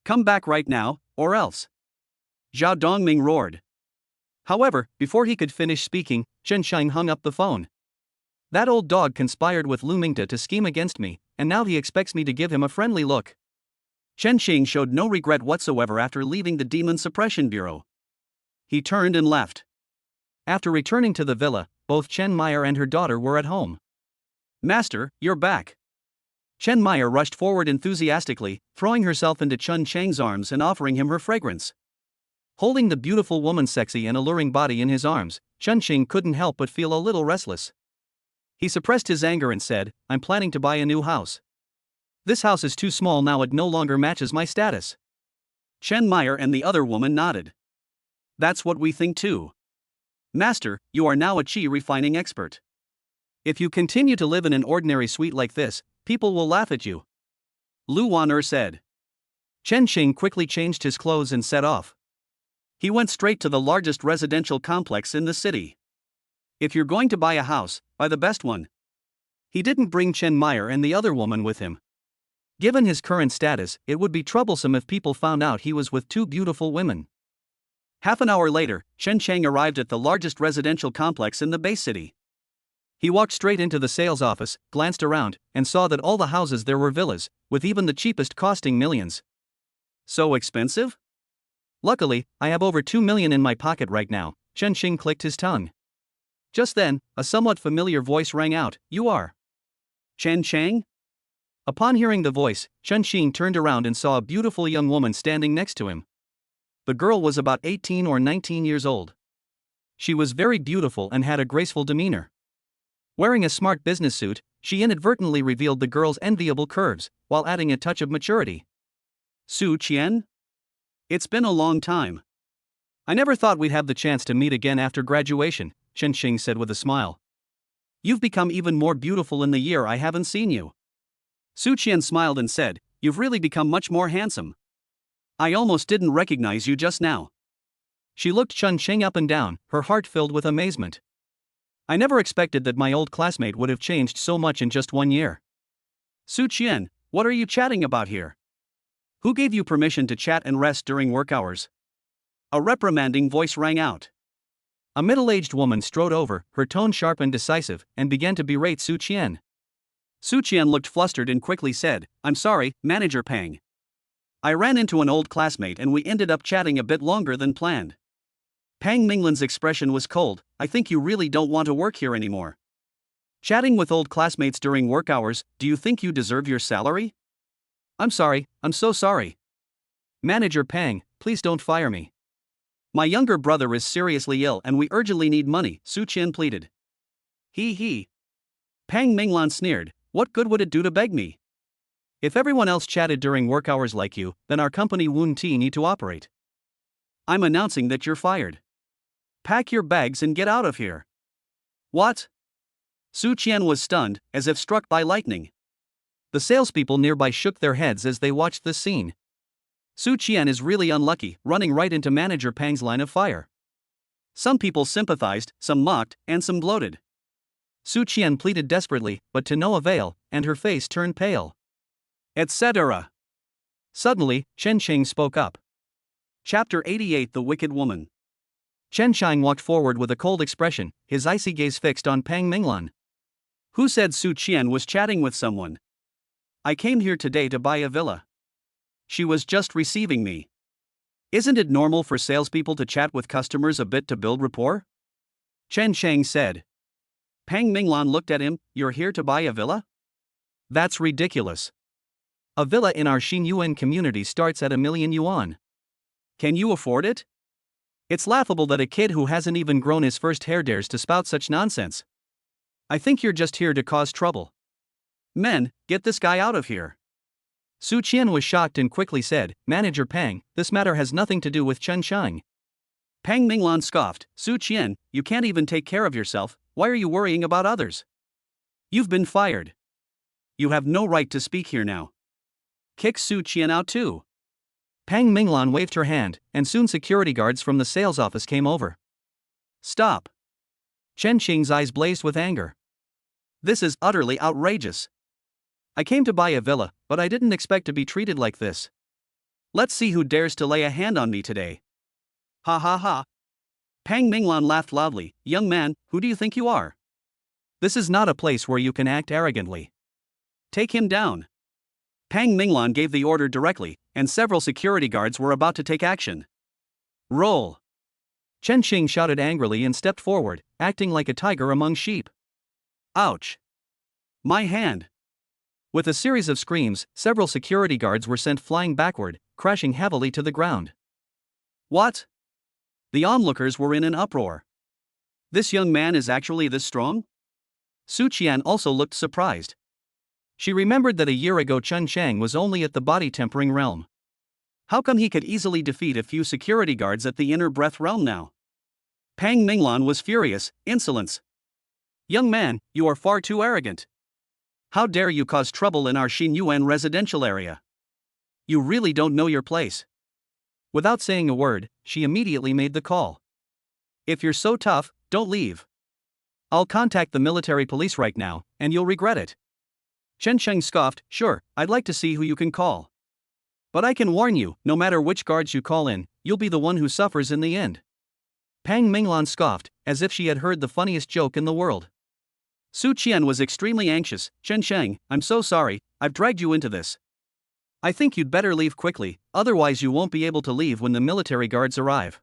Come back right now, or else. Zhao Dongming roared. However, before he could finish speaking, Chen Shang hung up the phone. That old dog conspired with Lu Mingda to scheme against me, and now he expects me to give him a friendly look. Chen Xing showed no regret whatsoever after leaving the Demon Suppression Bureau. He turned and left. After returning to the villa, both Chen Meyer and her daughter were at home. Master, you're back. Chen Meyer rushed forward enthusiastically, throwing herself into Chen Chang's arms and offering him her fragrance. Holding the beautiful woman's sexy and alluring body in his arms, Chen Xing couldn't help but feel a little restless. He suppressed his anger and said, I'm planning to buy a new house. This house is too small now, it no longer matches my status. Chen Meyer and the other woman nodded. That's what we think too. Master, you are now a qi refining expert. If you continue to live in an ordinary suite like this, people will laugh at you. Lu Wan'er said. Chen Xing quickly changed his clothes and set off. He went straight to the largest residential complex in the city. If you're going to buy a house, buy the best one. He didn't bring Chen Meyer and the other woman with him. Given his current status, it would be troublesome if people found out he was with two beautiful women. Half an hour later, Chen Chang arrived at the largest residential complex in the base city. He walked straight into the sales office, glanced around, and saw that all the houses there were villas, with even the cheapest costing millions. So expensive? Luckily, I have over 2 million in my pocket right now. Chen Xing clicked his tongue. Just then, a somewhat familiar voice rang out, You are Chen Chang? Upon hearing the voice, Chen Xing turned around and saw a beautiful young woman standing next to him. The girl was about 18 or 19 years old. She was very beautiful and had a graceful demeanor. Wearing a smart business suit, she inadvertently revealed the girl's enviable curves, while adding a touch of maturity. Su Qian? It's been a long time. I never thought we'd have the chance to meet again after graduation, Chen Xing said with a smile. You've become even more beautiful in the year I haven't seen you. Su Qian smiled and said, You've really become much more handsome. I almost didn't recognize you just now. She looked Chen Xing up and down, her heart filled with amazement. I never expected that my old classmate would have changed so much in just 1 year. Su Qian, what are you chatting about here? Who gave you permission to chat and rest during work hours? A reprimanding voice rang out. A middle-aged woman strode over, her tone sharp and decisive, and began to berate Su Qian. Su Qian looked flustered and quickly said, I'm sorry, Manager Pang. I ran into an old classmate and we ended up chatting a bit longer than planned. Pang Minglan's expression was cold. I think you really don't want to work here anymore. Chatting with old classmates during work hours, do you think you deserve your salary? I'm sorry, I'm so sorry. Manager Pang, please don't fire me. My younger brother is seriously ill and we urgently need money, Su Qian pleaded. He. Pang Minglan sneered, what good would it do to beg me? If everyone else chatted during work hours like you, then our company wouldn't need to operate. I'm announcing that you're fired. Pack your bags and get out of here. What? Su Qian was stunned, as if struck by lightning. The salespeople nearby shook their heads as they watched this scene. Su Qian is really unlucky, running right into Manager Pang's line of fire. Some people sympathized, some mocked, and some gloated. Su Qian pleaded desperately, but to no avail, and her face turned pale. Etc. Suddenly, Chen Xing spoke up. Chapter 88 The Wicked Woman. Chen Shang walked forward with a cold expression, his icy gaze fixed on Pang Minglan. Who said Su Qian was chatting with someone? I came here today to buy a villa. She was just receiving me. Isn't it normal for salespeople to chat with customers a bit to build rapport? Chen Shang said. Pang Minglan looked at him, You're here to buy a villa? That's ridiculous. A villa in our Xinyuan community starts at 1 million yuan. Can you afford it? It's laughable that a kid who hasn't even grown his first hair dares to spout such nonsense. I think you're just here to cause trouble. Men, get this guy out of here. Su Qian was shocked and quickly said, Manager Pang, this matter has nothing to do with Chen Shang. Pang Minglan scoffed, Su Qian, you can't even take care of yourself, why are you worrying about others? You've been fired. You have no right to speak here now. Kick Su Qian out too. Pang Minglan waved her hand, and soon security guards from the sales office came over. Stop! Chen Qing's eyes blazed with anger. This is utterly outrageous. I came to buy a villa, but I didn't expect to be treated like this. Let's see who dares to lay a hand on me today. Ha ha ha. Pang Minglan laughed loudly. Young man, who do you think you are? This is not a place where you can act arrogantly. Take him down. Pang Minglan gave the order directly, and several security guards were about to take action. Roll! Chen Qing shouted angrily and stepped forward, acting like a tiger among sheep. Ouch! My hand! With a series of screams, several security guards were sent flying backward, crashing heavily to the ground. What? The onlookers were in an uproar. This young man is actually this strong? Su Qian also looked surprised. She remembered that a year ago Chen Chang was only at the body-tempering realm. How come he could easily defeat a few security guards at the inner breath realm now? Pang Minglan was furious. Insolence! Young man, you are far too arrogant. How dare you cause trouble in our Xinyuan residential area? You really don't know your place. Without saying a word, she immediately made the call. If you're so tough, don't leave. I'll contact the military police right now, and you'll regret it. Chen Sheng scoffed. Sure, I'd like to see who you can call. But I can warn you, no matter which guards you call in, you'll be the one who suffers in the end. Pang Minglan scoffed, as if she had heard the funniest joke in the world. Su Qian was extremely anxious. Chen Sheng, I'm so sorry, I've dragged you into this. I think you'd better leave quickly, otherwise you won't be able to leave when the military guards arrive.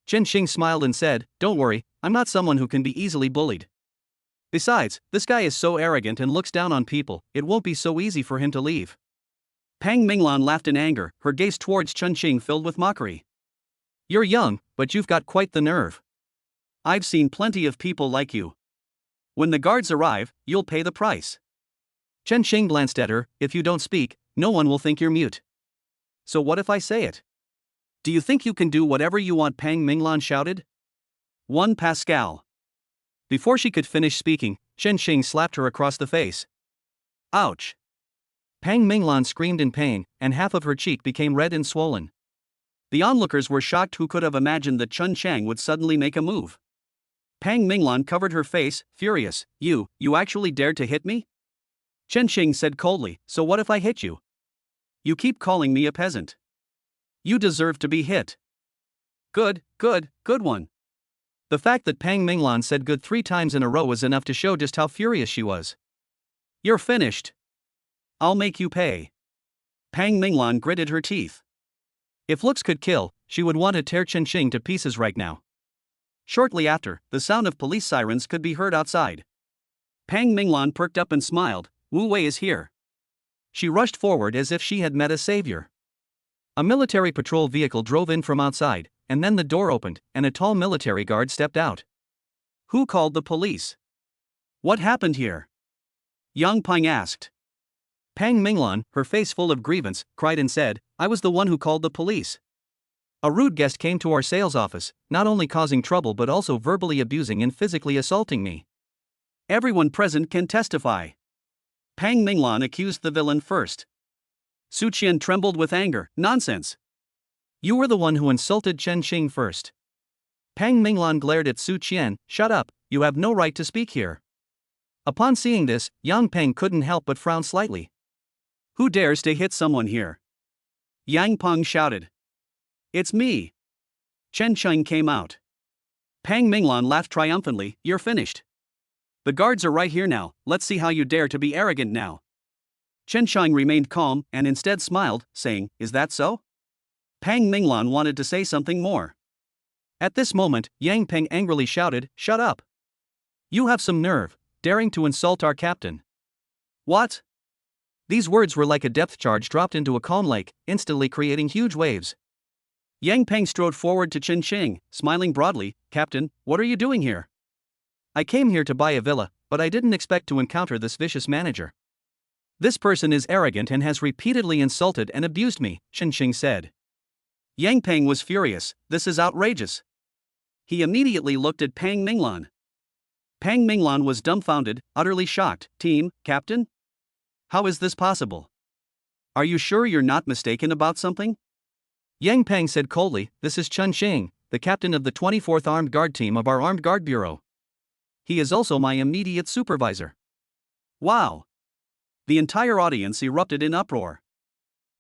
Chen Xing smiled and said, Don't worry, I'm not someone who can be easily bullied. Besides, this guy is so arrogant and looks down on people, it won't be so easy for him to leave. Pang Minglan laughed in anger, her gaze towards Chen Xing filled with mockery. You're young, but you've got quite the nerve. I've seen plenty of people like you. When the guards arrive, you'll pay the price. Chen Xing glanced at her. If you don't speak, no one will think you're mute. So what if I say it? Do you think you can do whatever you want? Pang Minglan shouted. 1 Pascal. Before she could finish speaking, Chen Xing slapped her across the face. Ouch! Pang Minglan screamed in pain, and half of her cheek became red and swollen. The onlookers were shocked. Who could have imagined that Chen Chang would suddenly make a move? Pang Minglan covered her face, furious. You actually dared to hit me? Chen Xing said coldly, so what if I hit you? You keep calling me a peasant. You deserve to be hit. Good one. The fact that Pang Minglan said good 3 times in a row was enough to show just how furious she was. You're finished. I'll make you pay. Pang Minglan gritted her teeth. If looks could kill, she would want to tear Chen Xing to pieces right now. Shortly after, the sound of police sirens could be heard outside. Pang Minglan perked up and smiled. Wu Wei is here. She rushed forward as if she had met a savior. A military patrol vehicle drove in from outside, and then the door opened, and a tall military guard stepped out. Who called the police? What happened here? Yang Peng asked. Pang Minglan, her face full of grievance, cried and said, I was the one who called the police. A rude guest came to our sales office, not only causing trouble but also verbally abusing and physically assaulting me. Everyone present can testify. Pang Minglan accused the villain first. Su Qian trembled with anger. Nonsense. You were the one who insulted Chen Xing first. Pang Minglan glared at Su Qian. Shut up, you have no right to speak here. Upon seeing this, Yang Peng couldn't help but frown slightly. Who dares to hit someone here? Yang Peng shouted. It's me. Chen Cheng came out. Pang Minglan laughed triumphantly. You're finished. The guards are right here now, let's see how you dare to be arrogant now. Chen Cheng remained calm and instead smiled, saying, Is that so? Pang Minglan wanted to say something more. At this moment, Yang Peng angrily shouted, Shut up. You have some nerve, daring to insult our captain. What? These words were like a depth charge dropped into a calm lake, instantly creating huge waves. Yang Peng strode forward to Chen Cheng, smiling broadly. Captain, what are you doing here? I came here to buy a villa, but I didn't expect to encounter this vicious manager. This person is arrogant and has repeatedly insulted and abused me, Chen Xing said. Yang Peng was furious. This is outrageous. He immediately looked at Pang Minglan. Pang Minglan was dumbfounded, utterly shocked. Team, Captain? How is this possible? Are you sure you're not mistaken about something? Yang Peng said coldly, "This is Chen Xing, the captain of the 24th Armed Guard team of our Armed Guard Bureau. He is also my immediate supervisor." Wow! The entire audience erupted in uproar.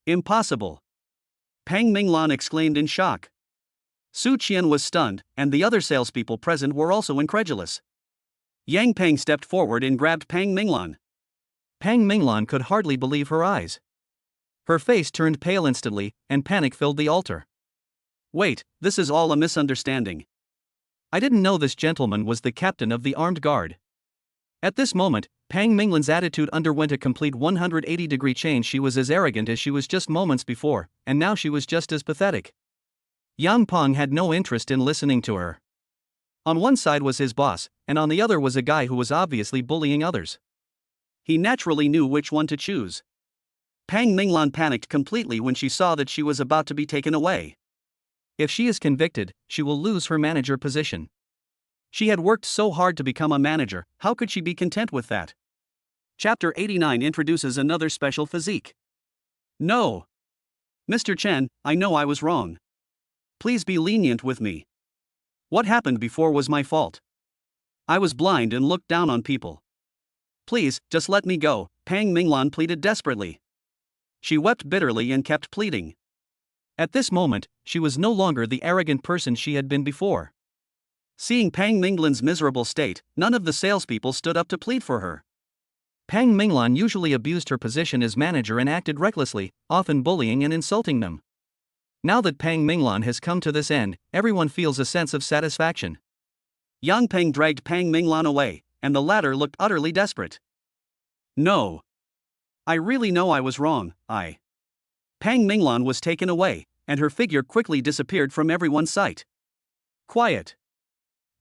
Impossible! Pang Minglan exclaimed in shock. Su Qian was stunned, and the other salespeople present were also incredulous. Yang Peng stepped forward and grabbed Pang Minglan. Pang Minglan could hardly believe her eyes. Her face turned pale instantly, and panic filled the altar. Wait, this is all a misunderstanding. I didn't know this gentleman was the captain of the armed guard. At this moment, Pang Minglan's attitude underwent a complete 180-degree change. She was as arrogant as she was just moments before, and now she was just as pathetic. Yang Peng had no interest in listening to her. On one side was his boss, and on the other was a guy who was obviously bullying others. He naturally knew which one to choose. Pang Minglan panicked completely when she saw that she was about to be taken away. If she is convicted, she will lose her manager position. She had worked so hard to become a manager, how could she be content with that? Chapter 89 introduces another special physique. No! Mr. Chen, I know I was wrong. Please be lenient with me. What happened before was my fault. I was blind and looked down on people. Please, just let me go, Pang Minglan pleaded desperately. She wept bitterly and kept pleading. At this moment, she was no longer the arrogant person she had been before. Seeing Pang Minglan's miserable state, none of the salespeople stood up to plead for her. Pang Minglan usually abused her position as manager and acted recklessly, often bullying and insulting them. Now that Pang Minglan has come to this end, everyone feels a sense of satisfaction. Yang Peng dragged Pang Minglan away, and the latter looked utterly desperate. No. I really know I was wrong, Pang Minglan was taken away, and her figure quickly disappeared from everyone's sight. Quiet.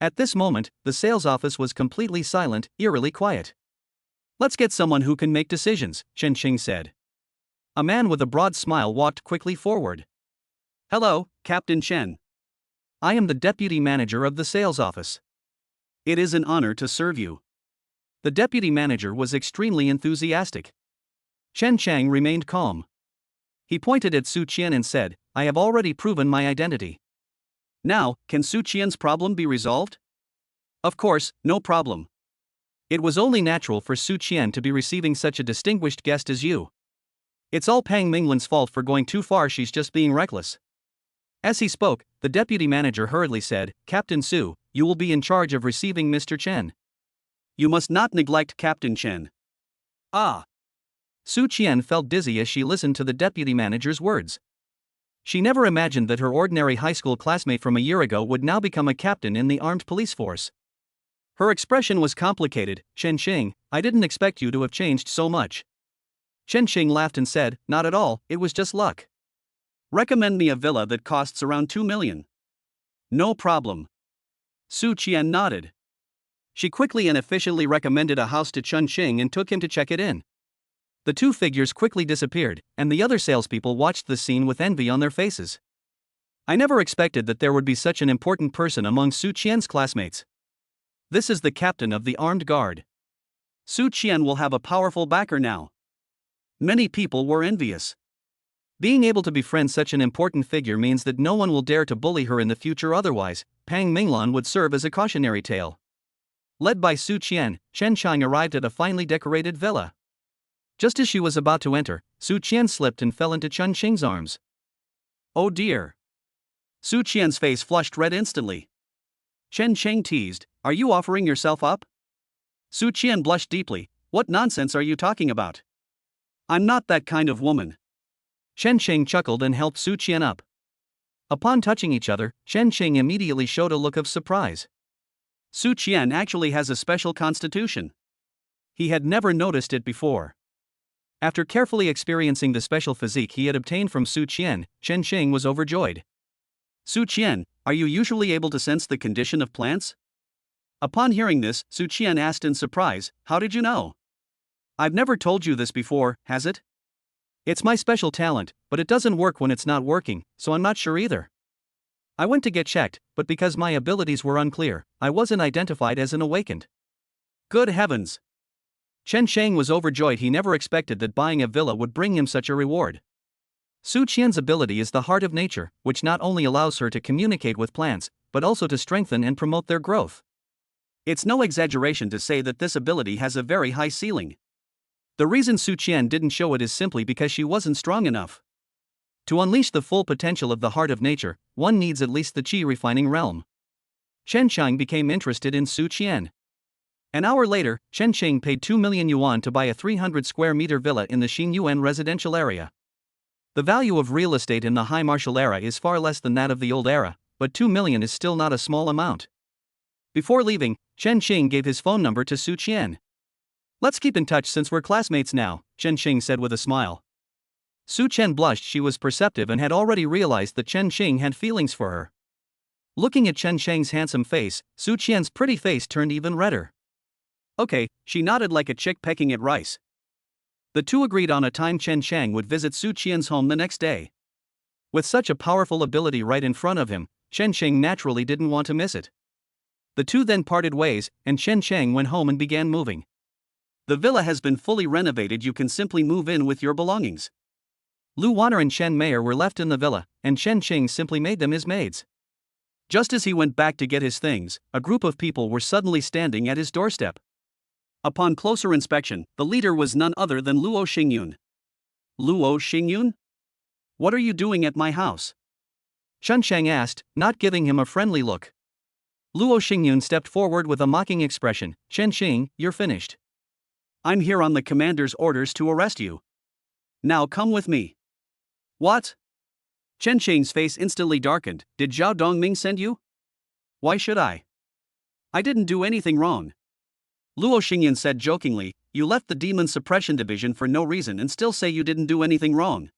At this moment, the sales office was completely silent, eerily quiet. "Let's get someone who can make decisions," Chen Xing said. A man with a broad smile walked quickly forward. "Hello, Captain Chen. I am the deputy manager of the sales office." "It is an honor to serve you." The deputy manager was extremely enthusiastic. Chen Chang remained calm. He pointed at Su Qian and said, "I have already proven my identity. Now, can Su Qian's problem be resolved?" "Of course, no problem. It was only natural for Su Qian to be receiving such a distinguished guest as you. It's all Pang Minglan's fault for going too far. She's just being reckless." As he spoke, the deputy manager hurriedly said, "Captain Su, you will be in charge of receiving Mr. Chen. You must not neglect Captain Chen." Ah! Su Qian felt dizzy as she listened to the deputy manager's words. She never imagined that her ordinary high school classmate from a year ago would now become a captain in the armed police force. Her expression was complicated. "Chen Xing, I didn't expect you to have changed so much." Chen Xing laughed and said, "Not at all, it was just luck." "Recommend me a villa that costs around 2 million. No problem." Su Qian nodded. She quickly and efficiently recommended a house to Chen Xing and took him to check it in. The two figures quickly disappeared, and the other salespeople watched the scene with envy on their faces. I never expected that there would be such an important person among Su Qian's classmates. This is the captain of the armed guard. Su Qian will have a powerful backer now. Many people were envious. Being able to befriend such an important figure means that no one will dare to bully her in the future. Otherwise, Pang Minglan would serve as a cautionary tale. Led by Su Qian, Chen Chang arrived at a finely decorated villa. Just as she was about to enter, Su Qian slipped and fell into Chen Xing's arms. Oh dear! Su Qian's face flushed red instantly. Chen Xing teased, "Are you offering yourself up?" Su Qian blushed deeply. "What nonsense are you talking about? I'm not that kind of woman." Chen Xing chuckled and helped Su Qian up. Upon touching each other, Chen Xing immediately showed a look of surprise. Su Qian actually has a special constitution. He had never noticed it before. After carefully experiencing the special physique he had obtained from Su Qian, Chen Xing was overjoyed. "Su Qian, are you usually able to sense the condition of plants?" Upon hearing this, Su Qian asked in surprise, "How did you know?" "I've never told you this before, has it?" "It's my special talent, but it doesn't work when it's not working, so I'm not sure either. I went to get checked, but because my abilities were unclear, I wasn't identified as an awakened." Good heavens! Chen Sheng was overjoyed. He never expected that buying a villa would bring him such a reward. Su Qian's ability is the heart of nature, which not only allows her to communicate with plants, but also to strengthen and promote their growth. It's no exaggeration to say that this ability has a very high ceiling. The reason Su Qian didn't show it is simply because she wasn't strong enough. To unleash the full potential of the heart of nature, one needs at least the qi refining realm. Chen Sheng became interested in Su Qian. An hour later, Chen Sheng paid 2 million yuan to buy a 300 square meter villa in the Xingyuan residential area. The value of real estate in the high martial era is far less than that of the old era, but 2 million is still not a small amount. Before leaving, Chen Sheng gave his phone number to Su Qian. "Let's keep in touch since we're classmates now," Chen Sheng said with a smile. Su Qian blushed. She was perceptive and had already realized that Chen Sheng had feelings for her. Looking at Chen Sheng's handsome face, Su Qian's pretty face turned even redder. Okay, she nodded like a chick pecking at rice. The two agreed on a time Chen Sheng would visit Su Qian's home the next day. With such a powerful ability right in front of him, Chen Sheng naturally didn't want to miss it. The two then parted ways, and Chen Sheng went home and began moving. The villa has been fully renovated. You can simply move in with your belongings. Lu Wanner and Chen Meier were left in the villa, and Chen Sheng simply made them his maids. Just as he went back to get his things, a group of people were suddenly standing at his doorstep. Upon closer inspection, the leader was none other than Luo Xingyun. Luo Xingyun? What are you doing at my house? Chen Sheng asked, not giving him a friendly look. Luo Xingyun stepped forward with a mocking expression. "Chen Xing, you're finished. I'm here on the commander's orders to arrest you. Now come with me." "What?" Chen Xing's face instantly darkened. "Did Zhao Dongming send you?" "Why should I? I didn't do anything wrong." Luo Xingyun said jokingly, "You left the Demon Suppression Division for no reason and still say you didn't do anything wrong.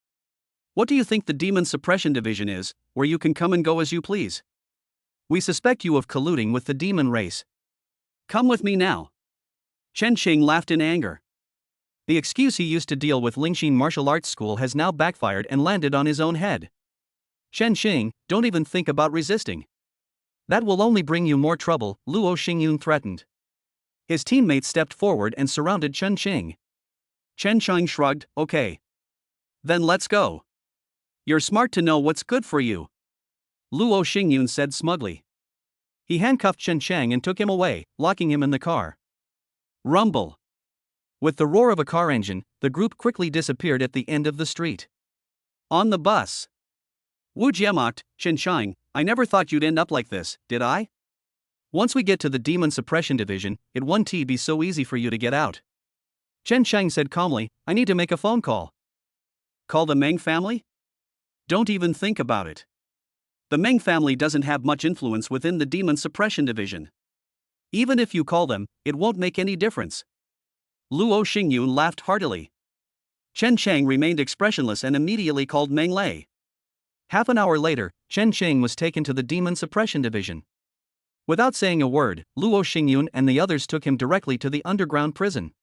What do you think the Demon Suppression Division is, where you can come and go as you please? We suspect you of colluding with the demon race. Come with me now." Chen Xing laughed in anger. The excuse he used to deal with Lingxin Martial Arts School has now backfired and landed on his own head. "Chen Xing, don't even think about resisting. That will only bring you more trouble," Luo Xingyun threatened. His teammates stepped forward and surrounded Chen Xing. Chen Xing shrugged. "Okay. Then let's go. You're smart to know what's good for you," Luo Xingyun said smugly. He handcuffed Chen Sheng and took him away, locking him in the car. Rumble. With the roar of a car engine, the group quickly disappeared at the end of the street. On the bus. Wu Jie mocked, "Chen Sheng, I never thought you'd end up like this, did I? Once we get to the Demon Suppression Division, it won't be so easy for you to get out." Chen Sheng said calmly, "I need to make a phone call." "Call the Meng family? Don't even think about it. The Meng family doesn't have much influence within the Demon Suppression Division. Even if you call them, it won't make any difference." Luo Xingyun laughed heartily. Chen Sheng remained expressionless and immediately called Meng Lei. Half an hour later, Chen Sheng was taken to the Demon Suppression Division. Without saying a word, Luo Xingyun and the others took him directly to the underground prison.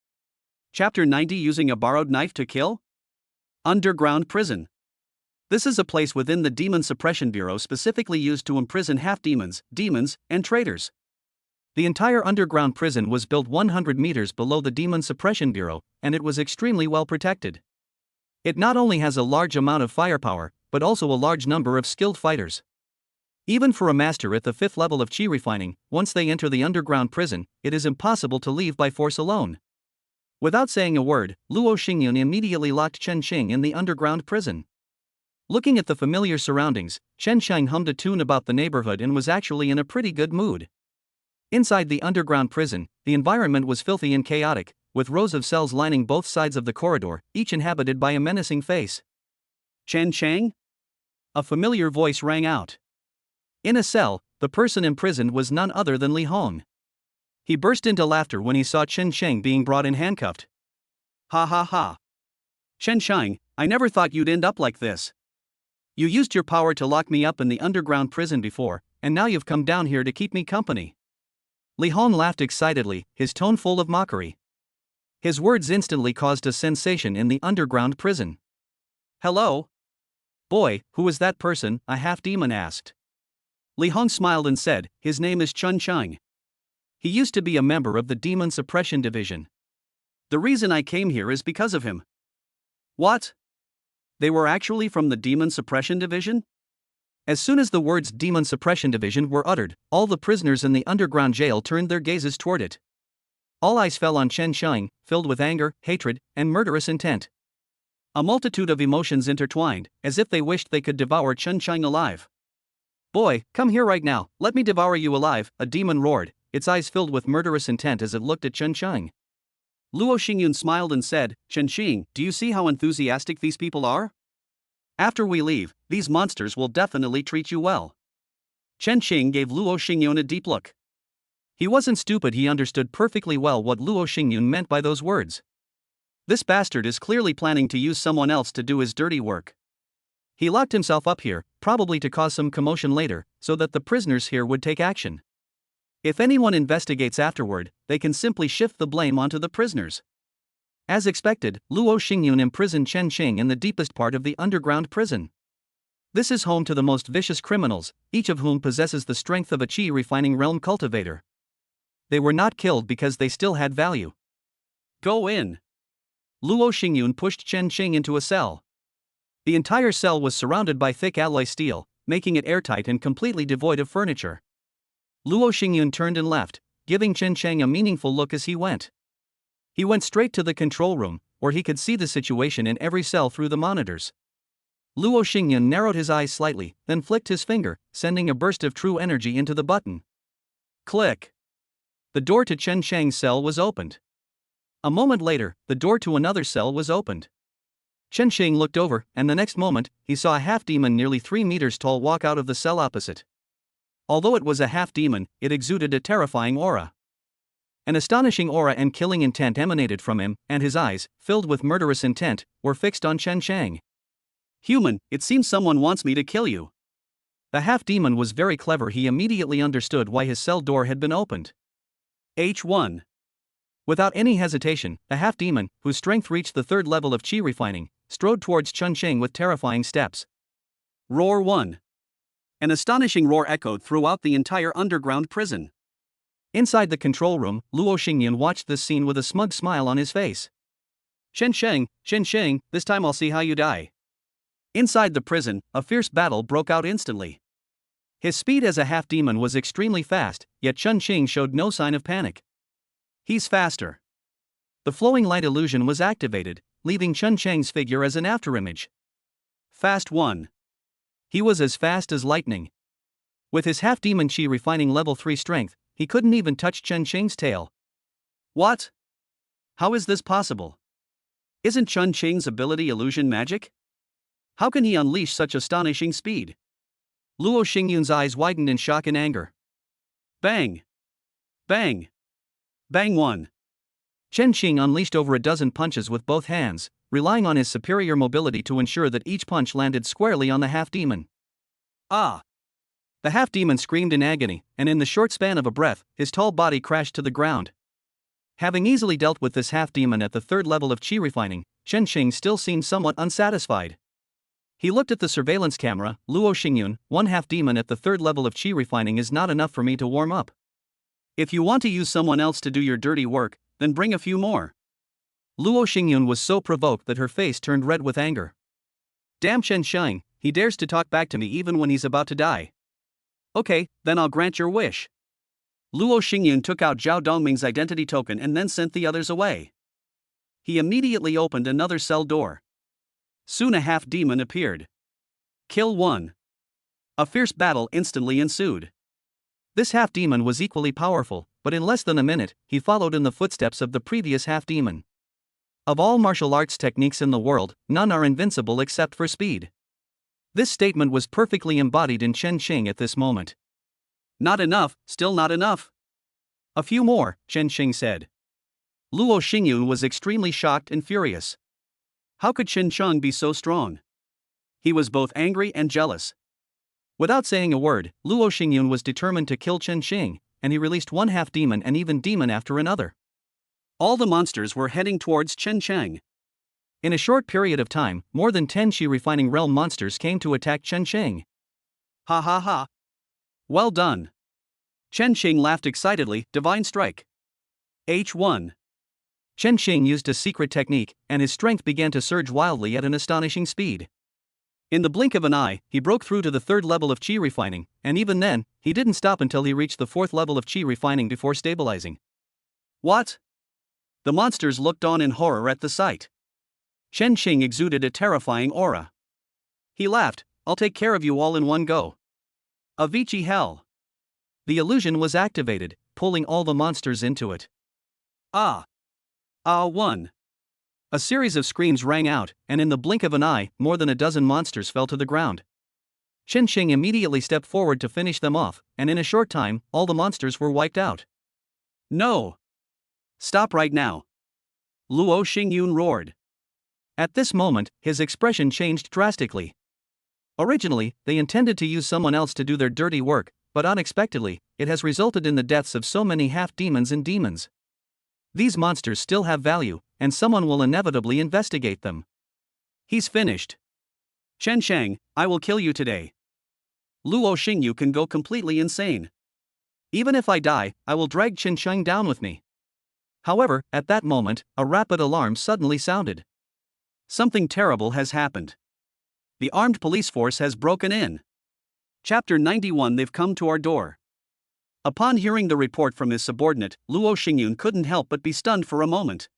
Chapter 90: Using a borrowed knife to kill? Underground prison. This is a place within the Demon Suppression Bureau specifically used to imprison half-demons, demons, and traitors. The entire underground prison was built 100 meters below the Demon Suppression Bureau, and it was extremely well protected. It not only has a large amount of firepower, but also a large number of skilled fighters. Even for a master at the 5th level of Qi refining, once they enter the underground prison, it is impossible to leave by force alone. Without saying a word, Luo Xingyun immediately locked Chen Xing in the underground prison. Looking at the familiar surroundings, Chen Xing hummed a tune about the neighborhood and was actually in a pretty good mood. Inside the underground prison, the environment was filthy and chaotic, with rows of cells lining both sides of the corridor, each inhabited by a menacing face. "Chen Sheng?" A familiar voice rang out. In a cell, the person imprisoned was none other than Li Hong. He burst into laughter when he saw Chen Sheng being brought in handcuffed. "Ha ha ha. Chen Sheng, I never thought you'd end up like this. You used your power to lock me up in the underground prison before, and now you've come down here to keep me company." Li Hong laughed excitedly, his tone full of mockery. His words instantly caused a sensation in the underground prison. "Hello? Boy, who is that person?" a half-demon asked. Li Hong smiled and said, "His name is Chen Sheng. He used to be a member of the Demon Suppression Division. The reason I came here is because of him." "What?" They were actually from the Demon Suppression Division? As soon as the words Demon Suppression Division were uttered, all the prisoners in the underground jail turned their gazes toward it. All eyes fell on Chen Sheng, filled with anger, hatred, and murderous intent. A multitude of emotions intertwined, as if they wished they could devour Chen Sheng alive. "Boy, come here right now, let me devour you alive," a demon roared, its eyes filled with murderous intent as it looked at Chen Sheng. Luo Xingyun smiled and said, "Chen Xing, do you see how enthusiastic these people are? After we leave, these monsters will definitely treat you well." Chen Xing gave Luo Xingyun a deep look. He wasn't stupid, he understood perfectly well what Luo Xingyun meant by those words. This bastard is clearly planning to use someone else to do his dirty work. He locked himself up here, probably to cause some commotion later, so that the prisoners here would take action. If anyone investigates afterward, they can simply shift the blame onto the prisoners. As expected, Luo Xingyun imprisoned Chen Xing in the deepest part of the underground prison. This is home to the most vicious criminals, each of whom possesses the strength of a chi refining realm cultivator. They were not killed because they still had value. "Go in." Luo Xingyun pushed Chen Xing into a cell. The entire cell was surrounded by thick alloy steel, making it airtight and completely devoid of furniture. Luo Xingyun turned and left, giving Chen Sheng a meaningful look as he went. He went straight to the control room, where he could see the situation in every cell through the monitors. Luo Xingyun narrowed his eyes slightly, then flicked his finger, sending a burst of true energy into the button. Click! The door to Chen Sheng's cell was opened. A moment later, the door to another cell was opened. Chen Sheng looked over, and the next moment, he saw a half-demon nearly 3 meters tall walk out of the cell opposite. Although it was a half-demon, it exuded a terrifying aura. An astonishing aura and killing intent emanated from him, and his eyes, filled with murderous intent, were fixed on Chen Sheng. "Human, it seems someone wants me to kill you." The half-demon was very clever, he immediately understood why his cell door had been opened. H1. Without any hesitation, the half-demon, whose strength reached the 3rd level of chi refining, strode towards Chen Sheng with terrifying steps. Roar 1. An astonishing roar echoed throughout the entire underground prison. Inside the control room, Luo Xingyun watched this scene with a smug smile on his face. Chen Sheng, this time I'll see how you die." Inside the prison, a fierce battle broke out instantly. His speed as a half-demon was extremely fast, yet Chen Sheng showed no sign of panic. "He's faster." The flowing light illusion was activated, leaving Chen Sheng's figure as an afterimage. Fast 1. He was as fast as lightning. With his half-demon chi refining level 3 strength, he couldn't even touch Chen Sheng's tail. What? How is this possible? Isn't Chen Sheng's ability illusion magic? How can he unleash such astonishing speed? Luo Xingyun's eyes widened in shock and anger. Bang! Bang! Bang 1. Chen Sheng unleashed over a dozen punches with both hands, relying on his superior mobility to ensure that each punch landed squarely on the half-demon. Ah! The half-demon screamed in agony, and in the short span of a breath, his tall body crashed to the ground. Having easily dealt with this half-demon at the 3rd level of chi refining, Chen Sheng still seemed somewhat unsatisfied. He looked at the surveillance camera. "Luo Xingyun, one half-demon at the 3rd level of chi refining is not enough for me to warm up. If you want to use someone else to do your dirty work, then bring a few more." Luo Xingyun was so provoked that her face turned red with anger. "Damn Chen Sheng, he dares to talk back to me even when he's about to die. Okay, then I'll grant your wish." Luo Xingyun took out Zhao Dongming's identity token and then sent the others away. He immediately opened another cell door. Soon a half-demon appeared. Kill 1. A fierce battle instantly ensued. This half-demon was equally powerful, but in less than a minute, he followed in the footsteps of the previous half-demon. Of all martial arts techniques in the world, none are invincible except for speed. This statement was perfectly embodied in Chen Sheng at this moment. "Not enough, still not enough." "A few more," Chen Sheng said. Luo Xingyun was extremely shocked and furious. How could Chen Sheng be so strong? He was both angry and jealous. Without saying a word, Luo Xingyun was determined to kill Chen Sheng, and he released one half-demon and even demon after another. All the monsters were heading towards Chen Sheng. In a short period of time, more than 10 chi refining realm monsters came to attack Chen Sheng. Ha ha ha. Well done. Chen Sheng laughed excitedly. Divine strike. H1. Chen Xing used a secret technique, and his strength began to surge wildly at an astonishing speed. In the blink of an eye, he broke through to the third level of qi refining, and even then, he didn't stop until he reached the fourth level of qi refining before stabilizing. What? The monsters looked on in horror at the sight. Chen Xing exuded a terrifying aura. He laughed, "I'll take care of you all in one go." Avicii hell. The illusion was activated, pulling all the monsters into it. One. A series of screams rang out, and in the blink of an eye, more than a dozen monsters fell to the ground. Chen Xing immediately stepped forward to finish them off, and in a short time, all the monsters were wiped out. No! Stop right now! Luo Xingyun roared. At this moment, his expression changed drastically. Originally, they intended to use someone else to do their dirty work, but unexpectedly, it has resulted in the deaths of so many half-demons and demons. These monsters still have value, and someone will inevitably investigate them. He's finished. Chen Shang, I will kill you today. Luo Xingyu can go completely insane. Even if I die, I will drag Chen Shang down with me. However, at that moment, a rapid alarm suddenly sounded. Something terrible has happened. The armed police force has broken in. Chapter 91. They've come to our door. Upon hearing the report from his subordinate, Luo Xingyun couldn't help but be stunned for a moment.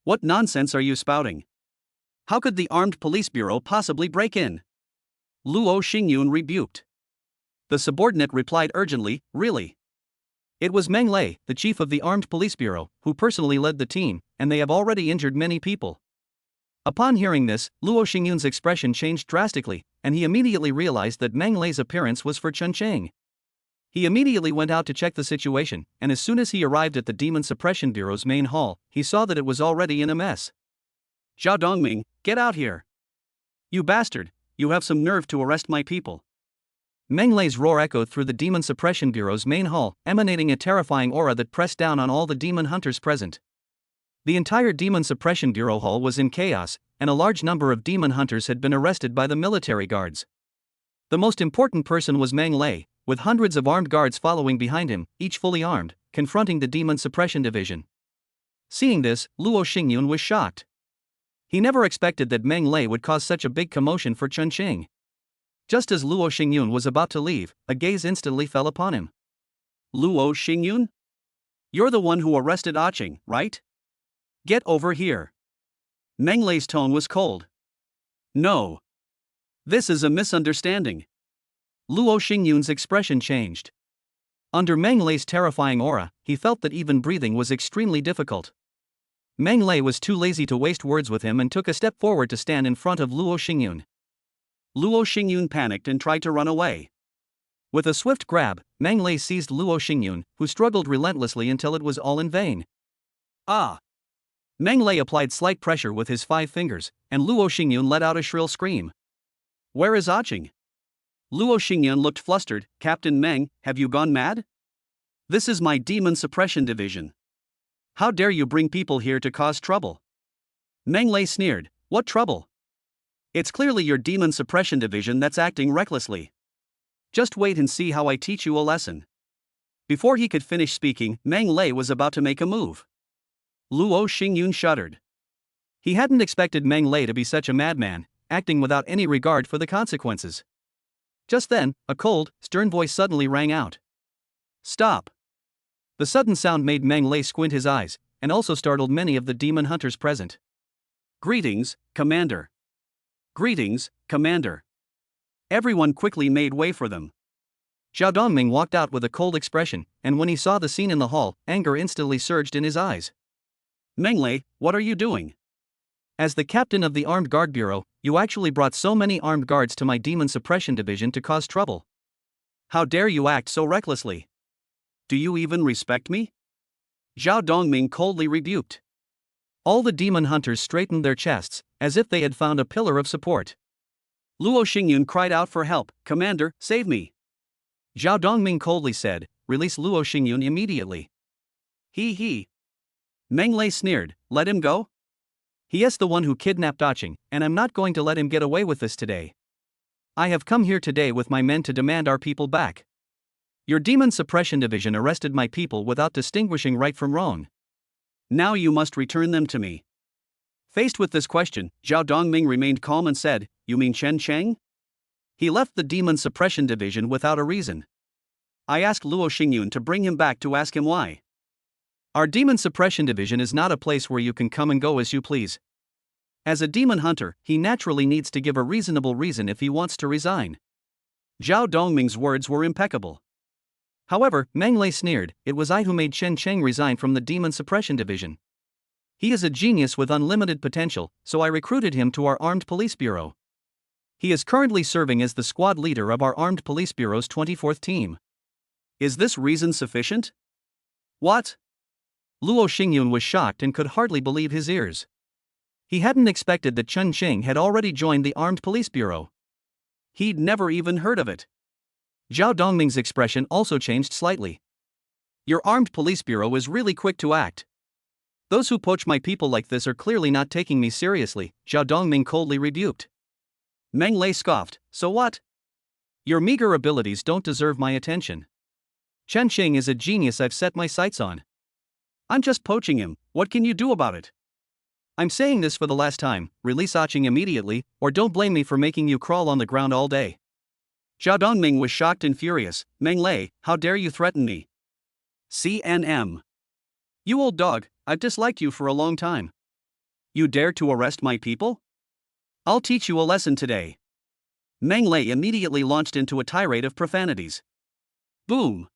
What nonsense are you spouting? How could the armed police bureau possibly break in? Luo Xingyun rebuked. The subordinate replied urgently, "Really?" It was Meng Lei, the chief of the armed police bureau, who personally led the team, and they have already injured many people. Upon hearing this, Luo Xingyun's expression changed drastically, and he immediately realized that Meng Lei's appearance was for Chen Chang. He immediately went out to check the situation, and as soon as he arrived at the Demon Suppression Bureau's main hall, he saw that it was already in a mess. Zhao Dongming, get out here! You bastard, you have some nerve to arrest my people. Meng Lei's roar echoed through the Demon Suppression Bureau's main hall, emanating a terrifying aura that pressed down on all the demon hunters present. The entire Demon Suppression Bureau hall was in chaos, and a large number of demon hunters had been arrested by the military guards. The most important person was Meng Lei, with hundreds of armed guards following behind him, each fully armed, confronting the Demon Suppression Division. Seeing this, Luo Xingyun was shocked. He never expected that Meng Lei would cause such a big commotion for Chen Qing. Just as Luo Xingyun was about to leave, a gaze instantly fell upon him. Luo Xingyun? You're the one who arrested Qing, right? Get over here. Meng Lei's tone was cold. No. This is a misunderstanding. Luo Xingyun's expression changed. Under Meng Lei's terrifying aura, he felt that even breathing was extremely difficult. Meng Lei was too lazy to waste words with him and took a step forward to stand in front of Luo Xingyun. Luo Xingyun panicked and tried to run away. With a swift grab, Meng Lei seized Luo Xingyun, who struggled relentlessly until it was all in vain. Meng Lei applied slight pressure with his 5 fingers, and Luo Xingyun let out a shrill scream. Where is Qing? Luo Xingyun looked flustered. Captain Meng, have you gone mad? This is my Demon Suppression Division. How dare you bring people here to cause trouble? Meng Lei sneered. What trouble? It's clearly your Demon Suppression Division that's acting recklessly. Just wait and see how I teach you a lesson. Before he could finish speaking, Meng Lei was about to make a move. Luo Xingyun shuddered. He hadn't expected Meng Lei to be such a madman, acting without any regard for the consequences. Just then, a cold, stern voice suddenly rang out. Stop! The sudden sound made Meng Lei squint his eyes, and also startled many of the demon hunters present. Greetings, Commander. Greetings, Commander. Everyone quickly made way for them. Zhao Dongming walked out with a cold expression, and when he saw the scene in the hall, anger instantly surged in his eyes. Meng Lei, what are you doing? As the captain of the Armed Guard Bureau, you actually brought so many armed guards to my Demon Suppression Division to cause trouble. How dare you act so recklessly? Do you even respect me? Zhao Dongming coldly rebuked. All the demon hunters straightened their chests, as if they had found a pillar of support. Luo Xingyun cried out for help. Commander, save me. Zhao Dongming coldly said, release Luo Xingyun immediately. He. Meng Lei sneered, let him go? He is the one who kidnapped Qing, and I'm not going to let him get away with this today. I have come here today with my men to demand our people back. Your Demon Suppression Division arrested my people without distinguishing right from wrong. Now you must return them to me. Faced with this question, Zhao Dongming remained calm and said, You mean Chen Cheng? He left the Demon Suppression Division without a reason. I asked Luo Xingyun to bring him back to ask him why. Our Demon Suppression Division is not a place where you can come and go as you please. As a demon hunter, he naturally needs to give a reasonable reason if he wants to resign. Zhao Dongming's words were impeccable. However, Meng Lei sneered, It was I who made Chen Cheng resign from the Demon Suppression Division. He is a genius with unlimited potential, so I recruited him to our Armed Police Bureau. He is currently serving as the squad leader of our Armed Police Bureau's 24th team. Is this reason sufficient? What? Luo Xingyun was shocked and could hardly believe his ears. He hadn't expected that Chen Cheng had already joined the Armed Police Bureau. He'd never even heard of it. Zhao Dongming's expression also changed slightly. Your Armed Police Bureau is really quick to act. Those who poach my people like this are clearly not taking me seriously, Zhao Dongming coldly rebuked. Meng Lei scoffed, So what? Your meager abilities don't deserve my attention. Chen Cheng is a genius I've set my sights on. I'm just poaching him, what can you do about it? I'm saying this for the last time, release Aching immediately, or don't blame me for making you crawl on the ground all day. Zhao Dongming was shocked and furious, Meng Lei, how dare you threaten me? CNM. You old dog, I've disliked you for a long time. You dare to arrest my people? I'll teach you a lesson today. Meng Lei immediately launched into a tirade of profanities. Boom!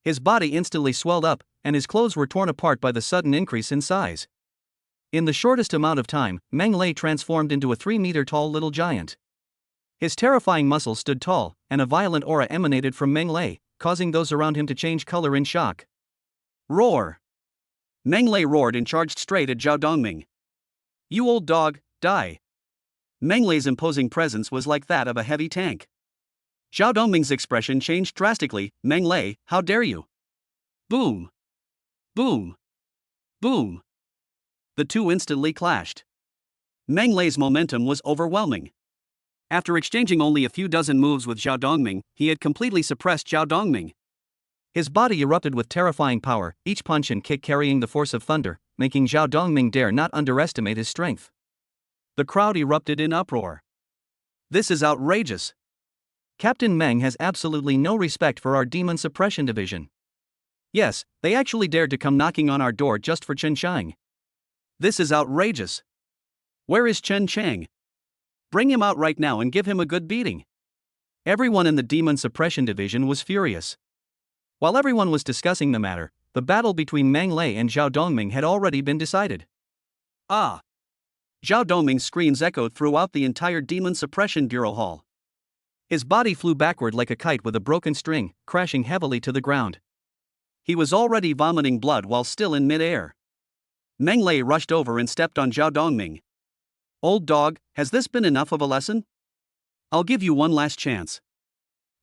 His body instantly swelled up, and his clothes were torn apart by the sudden increase in size. In the shortest amount of time, Meng Lei transformed into a 3-meter-tall little giant. His terrifying muscles stood tall, and a violent aura emanated from Meng Lei, causing those around him to change color in shock. Roar! Meng Lei roared and charged straight at Zhao Dongming. You old dog, die! Meng Lei's imposing presence was like that of a heavy tank. Zhao Dongming's expression changed drastically, Meng Lei, how dare you? Boom! Boom! Boom! The two instantly clashed. Meng Lei's momentum was overwhelming. After exchanging only a few dozen moves with Zhao Dongming, he had completely suppressed Zhao Dongming. His body erupted with terrifying power, each punch and kick carrying the force of thunder, making Zhao Dongming dare not underestimate his strength. The crowd erupted in uproar. This is outrageous. Captain Meng has absolutely no respect for our Demon Suppression Division. Yes, they actually dared to come knocking on our door just for Chen Cheng. This is outrageous. Where is Chen Cheng? Bring him out right now and give him a good beating. Everyone in the Demon Suppression Division was furious. While everyone was discussing the matter, the battle between Meng Lei and Zhao Dongming had already been decided. Ah! Zhao Dongming's screams echoed throughout the entire Demon Suppression Bureau hall. His body flew backward like a kite with a broken string, crashing heavily to the ground. He was already vomiting blood while still in mid-air. Meng Lei rushed over and stepped on Zhao Dongming. Old dog, has this been enough of a lesson? I'll give you one last chance.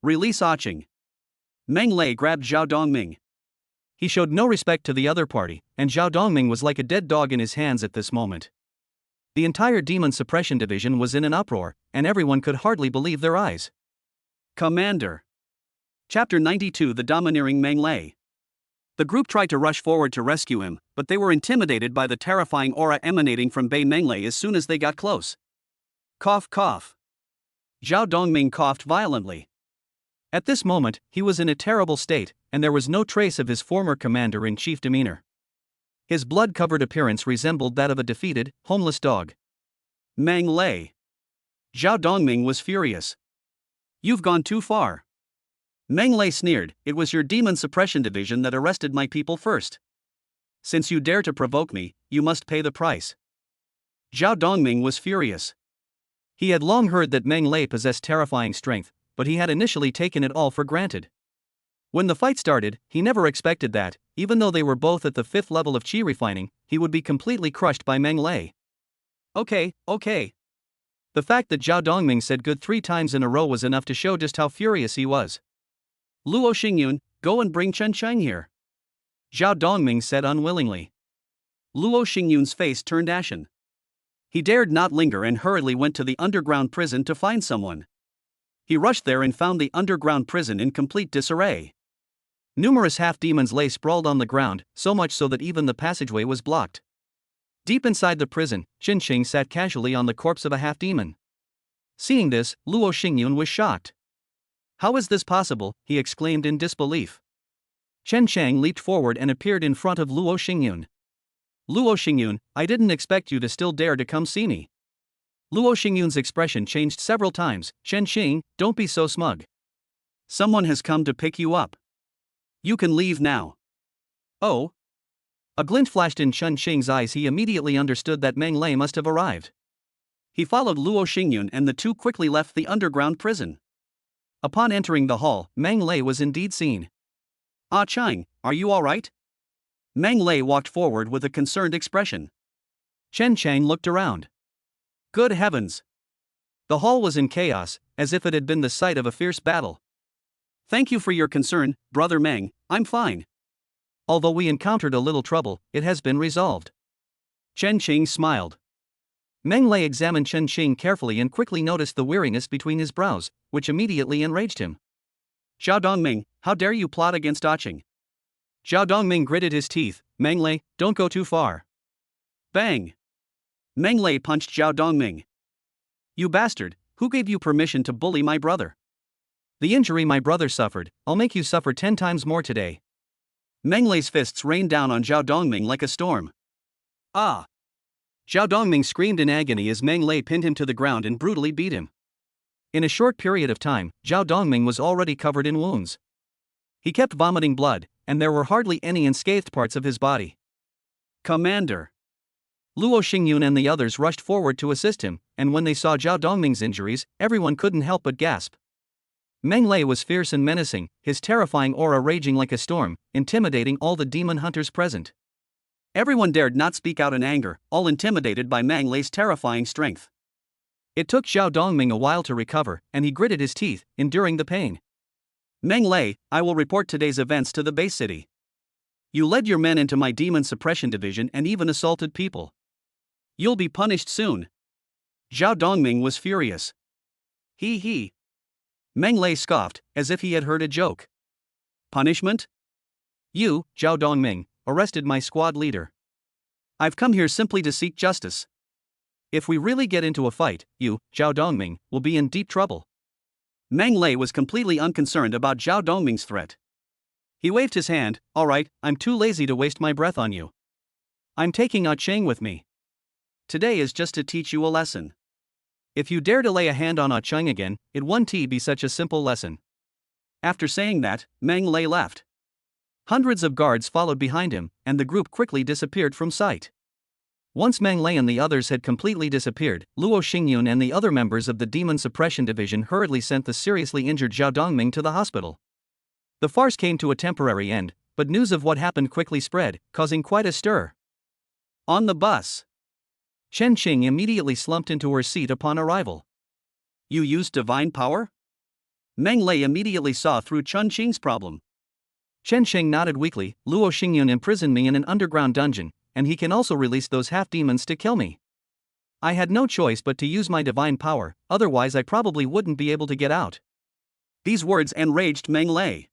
Release Aching. Meng Lei grabbed Zhao Dongming. He showed no respect to the other party, and Zhao Dongming was like a dead dog in his hands at this moment. The entire Demon Suppression Division was in an uproar, and everyone could hardly believe their eyes. Commander. Chapter 92 The Domineering Meng Lei. The group tried to rush forward to rescue him, but they were intimidated by the terrifying aura emanating from Bei Meng Lei as soon as they got close. Cough cough. Zhao Dongming coughed violently. At this moment, he was in a terrible state, and there was no trace of his former commander-in-chief demeanor. His blood-covered appearance resembled that of a defeated, homeless dog. Meng Lei. Zhao Dongming was furious. You've gone too far. Meng Lei sneered, It was your Demon Suppression Division that arrested my people first. Since you dare to provoke me, you must pay the price. Zhao Dongming was furious. He had long heard that Meng Lei possessed terrifying strength, but he had initially taken it all for granted. When the fight started, he never expected that, even though they were both at the 5th level of chi refining, he would be completely crushed by Meng Lei. Okay. The fact that Zhao Dongming said good 3 times in a row was enough to show just how furious he was. Luo Xingyun, go and bring Chen Cheng here. Zhao Dongming said unwillingly. Luo Xingyun's face turned ashen. He dared not linger and hurriedly went to the underground prison to find someone. He rushed there and found the underground prison in complete disarray. Numerous half-demons lay sprawled on the ground, so much so that even the passageway was blocked. Deep inside the prison, Chen Qing sat casually on the corpse of a half-demon. Seeing this, Luo Xingyun was shocked. "How is this possible?" he exclaimed in disbelief. Chen Chang leaped forward and appeared in front of Luo Xingyun. "Luo Xingyun, I didn't expect you to still dare to come see me." Luo Xingyun's expression changed several times. "Chen Qing, don't be so smug. Someone has come to pick you up. You can leave now." "Oh?" A glint flashed in Chen Qing's eyes. He immediately understood that Meng Lei must have arrived. He followed Luo Xingyun and the two quickly left the underground prison. Upon entering the hall, Meng Lei was indeed seen. "Ah Chang, are you alright?" Meng Lei walked forward with a concerned expression. Chen Chang looked around. Good heavens! The hall was in chaos, as if it had been the site of a fierce battle. "Thank you for your concern, Brother Meng, I'm fine. Although we encountered a little trouble, it has been resolved." Chen Qing smiled. Meng Lei examined Chen Qing carefully and quickly noticed the weariness between his brows, which immediately enraged him. "Zhao Dongming, how dare you plot against Ah Qing?" Zhao Dongming gritted his teeth. "Meng Lei, don't go too far." Bang! Meng Lei punched Zhao Dongming. "You bastard, who gave you permission to bully my brother? The injury my brother suffered, I'll make you suffer 10 times more today." Meng Lei's fists rained down on Zhao Dongming like a storm. "Ah!" Zhao Dongming screamed in agony as Meng Lei pinned him to the ground and brutally beat him. In a short period of time, Zhao Dongming was already covered in wounds. He kept vomiting blood, and there were hardly any unscathed parts of his body. "Commander!" Luo Xingyun and the others rushed forward to assist him, and when they saw Zhao Dongming's injuries, everyone couldn't help but gasp. Meng Lei was fierce and menacing, his terrifying aura raging like a storm, intimidating all the demon hunters present. Everyone dared not speak out in anger, all intimidated by Meng Lei's terrifying strength. It took Zhao Dongming a while to recover, and he gritted his teeth, enduring the pain. "Meng Lei, I will report today's events to the base city. You led your men into my demon suppression division and even assaulted people. You'll be punished soon." Zhao Dongming was furious. He. Meng Lei scoffed, as if he had heard a joke. "Punishment? You, Zhao Dongming, arrested my squad leader. I've come here simply to seek justice. If we really get into a fight, you, Zhao Dongming, will be in deep trouble." Meng Lei was completely unconcerned about Zhao Dongming's threat. He waved his hand. "Alright, I'm too lazy to waste my breath on you. I'm taking Ah Chang with me. Today is just to teach you a lesson. If you dare to lay a hand on Ah Chang again, it won't be such a simple lesson." After saying that, Meng Lei left. Hundreds of guards followed behind him, and the group quickly disappeared from sight. Once Meng Lei and the others had completely disappeared, Luo Xingyun and the other members of the Demon Suppression Division hurriedly sent the seriously injured Zhao Dongming to the hospital. The farce came to a temporary end, but news of what happened quickly spread, causing quite a stir. On the bus, Chen Qing immediately slumped into her seat upon arrival. "You used divine power?" Meng Lei immediately saw through Chen Qing's problem. Chen Qing nodded weakly. "Luo Xingyun imprisoned me in an underground dungeon, and he can also release those half-demons to kill me. I had no choice but to use my divine power, otherwise I probably wouldn't be able to get out." These words enraged Meng Lei.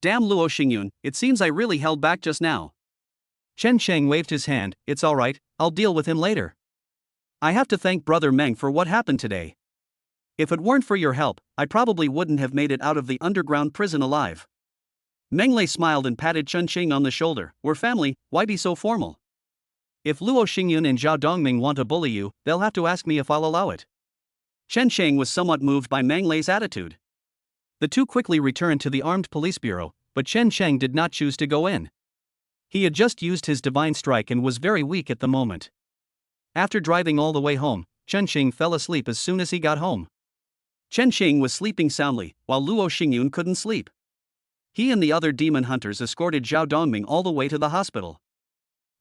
"Damn Luo Xingyun, it seems I really held back just now." Chen Qing waved his hand. "It's alright, I'll deal with him later. I have to thank Brother Meng for what happened today. If it weren't for your help, I probably wouldn't have made it out of the underground prison alive." Meng Lei smiled and patted Chen Qing on the shoulder. "We're family, why be so formal? If Luo Xingyun and Zhao Dongming want to bully you, they'll have to ask me if I'll allow it." Chen Qing was somewhat moved by Meng Lei's attitude. The two quickly returned to the armed police bureau, but Chen Qing did not choose to go in. He had just used his divine strike and was very weak at the moment. After driving all the way home, Chen Qing fell asleep as soon as he got home. Chen Qing was sleeping soundly, while Luo Xingyun couldn't sleep. He and the other demon hunters escorted Zhao Dongming all the way to the hospital.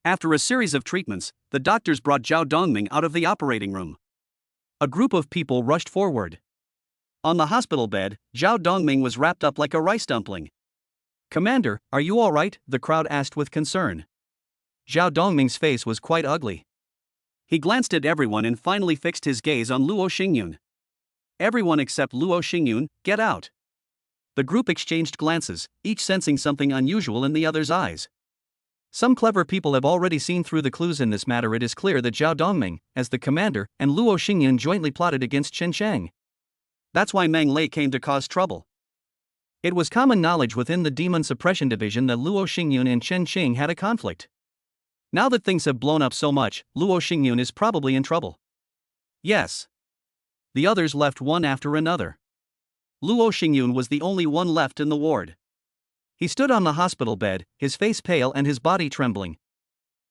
After a series of treatments, the doctors brought Zhao Dongming out of the operating room. A group of people rushed forward. On the hospital bed, Zhao Dongming was wrapped up like a rice dumpling. "Commander, are you alright?" the crowd asked with concern. Zhao Dongming's face was quite ugly. He glanced at everyone and finally fixed his gaze on Luo Xingyun. "Everyone except Luo Xingyun, get out." The group exchanged glances, each sensing something unusual in the other's eyes. Some clever people have already seen through the clues in this matter. It is clear that Zhao Dongming, as the commander, and Luo Xingyun jointly plotted against Chen Shang. That's why Meng Lei came to cause trouble. It was common knowledge within the Demon Suppression Division that Luo Xingyun and Chen Shang had a conflict. Now that things have blown up so much, Luo Xingyun is probably in trouble. Yes. The others left one after another. Luo Xingyun was the only one left in the ward. He stood on the hospital bed, his face pale and his body trembling.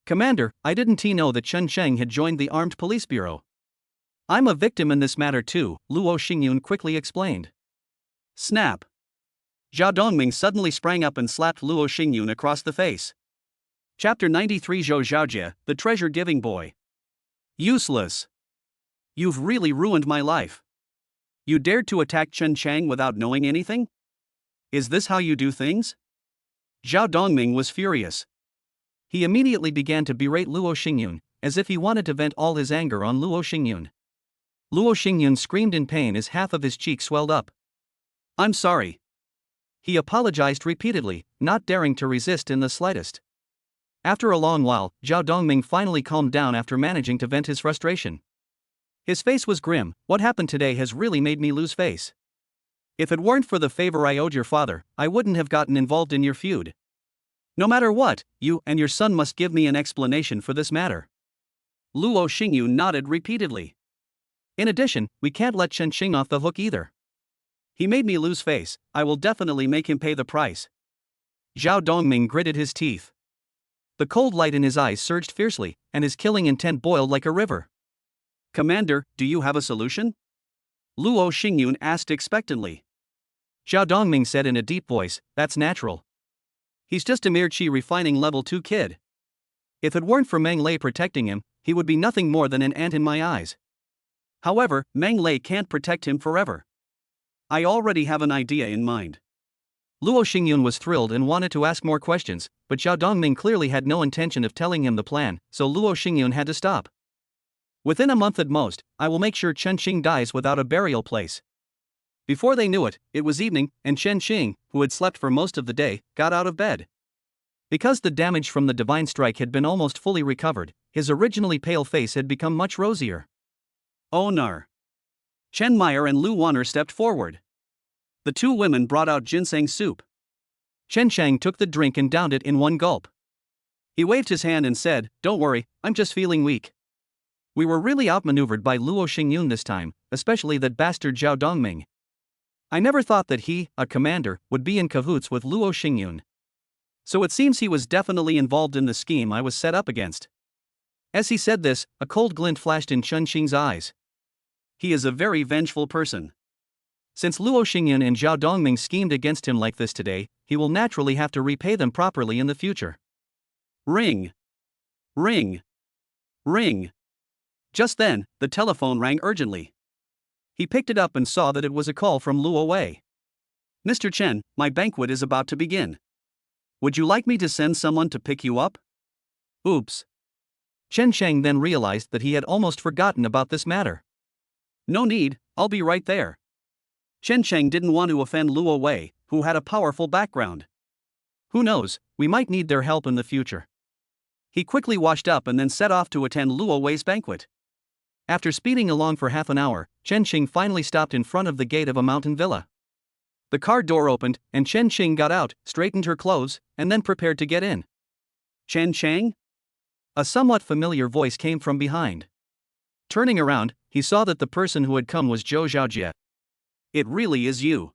Commander, I didn't know that Chen Shang had joined the Armed Police Bureau. I'm a victim in this matter too, Luo Xingyun quickly explained. Snap. Zhao Dongming suddenly sprang up and slapped Luo Xingyun across the face. Chapter 93 Zhou Xiaojie, the treasure-giving boy. Useless. You've really ruined my life. You dared to attack Chen Shang without knowing anything? Is this how you do things? Zhao Dongming was furious. He immediately began to berate Luo Xingyun, as if he wanted to vent all his anger on Luo Xingyun. Luo Xingyun screamed in pain as half of his cheek swelled up. I'm sorry. He apologized repeatedly, not daring to resist in the slightest. After a long while, Zhao Dongming finally calmed down after managing to vent his frustration. His face was grim. What happened today has really made me lose face. If it weren't for the favor I owed your father, I wouldn't have gotten involved in your feud. No matter what, you and your son must give me an explanation for this matter. Luo Xingyun nodded repeatedly. In addition, we can't let Chen Xing off the hook either. He made me lose face. I will definitely make him pay the price. Zhao Dongming gritted his teeth. The cold light in his eyes surged fiercely, and his killing intent boiled like a river. Commander, do you have a solution? Luo Xingyun asked expectantly. Zhao Dongming said in a deep voice, that's natural. He's just a mere qi refining level 2 kid. If it weren't for Meng Lei protecting him, he would be nothing more than an ant in my eyes. However, Meng Lei can't protect him forever. I already have an idea in mind. Luo Xingyun was thrilled and wanted to ask more questions, but Zhao Dongming clearly had no intention of telling him the plan, so Luo Xingyun had to stop. Within a month at most, I will make sure Chen Xing dies without a burial place. Before they knew it, it was evening, and Chen Xing, who had slept for most of the day, got out of bed. Because the damage from the divine strike had been almost fully recovered, his originally pale face had become much rosier. Oh nar. Chen Meyer and Lu Wanner stepped forward. The two women brought out ginseng soup. Chen Shang took the drink and downed it in one gulp. He waved his hand and said, don't worry, I'm just feeling weak. We were really outmaneuvered by Luo Xingyun this time, especially that bastard Zhao Dongming. I never thought that he, a commander, would be in cahoots with Luo Xingyun. So it seems he was definitely involved in the scheme I was set up against. As he said this, a cold glint flashed in Chen Xing's eyes. He is a very vengeful person. Since Luo Xingyun and Zhao Dongming schemed against him like this today, he will naturally have to repay them properly in the future. Ring. Ring. Ring. Just then, the telephone rang urgently. He picked it up and saw that it was a call from Luo Wei. Mr. Chen, my banquet is about to begin. Would you like me to send someone to pick you up? Oops. Chen Shang then realized that he had almost forgotten about this matter. No need, I'll be right there. Chen Shang didn't want to offend Luo Wei, who had a powerful background. Who knows, we might need their help in the future. He quickly washed up and then set off to attend Luo Wei's banquet. After speeding along for half an hour, Chen Xing finally stopped in front of the gate of a mountain villa. The car door opened, and Chen Xing got out, straightened her clothes, and then prepared to get in. Chen Shang? A somewhat familiar voice came from behind. Turning around, he saw that the person who had come was Zhou Xiaojie. It really is you.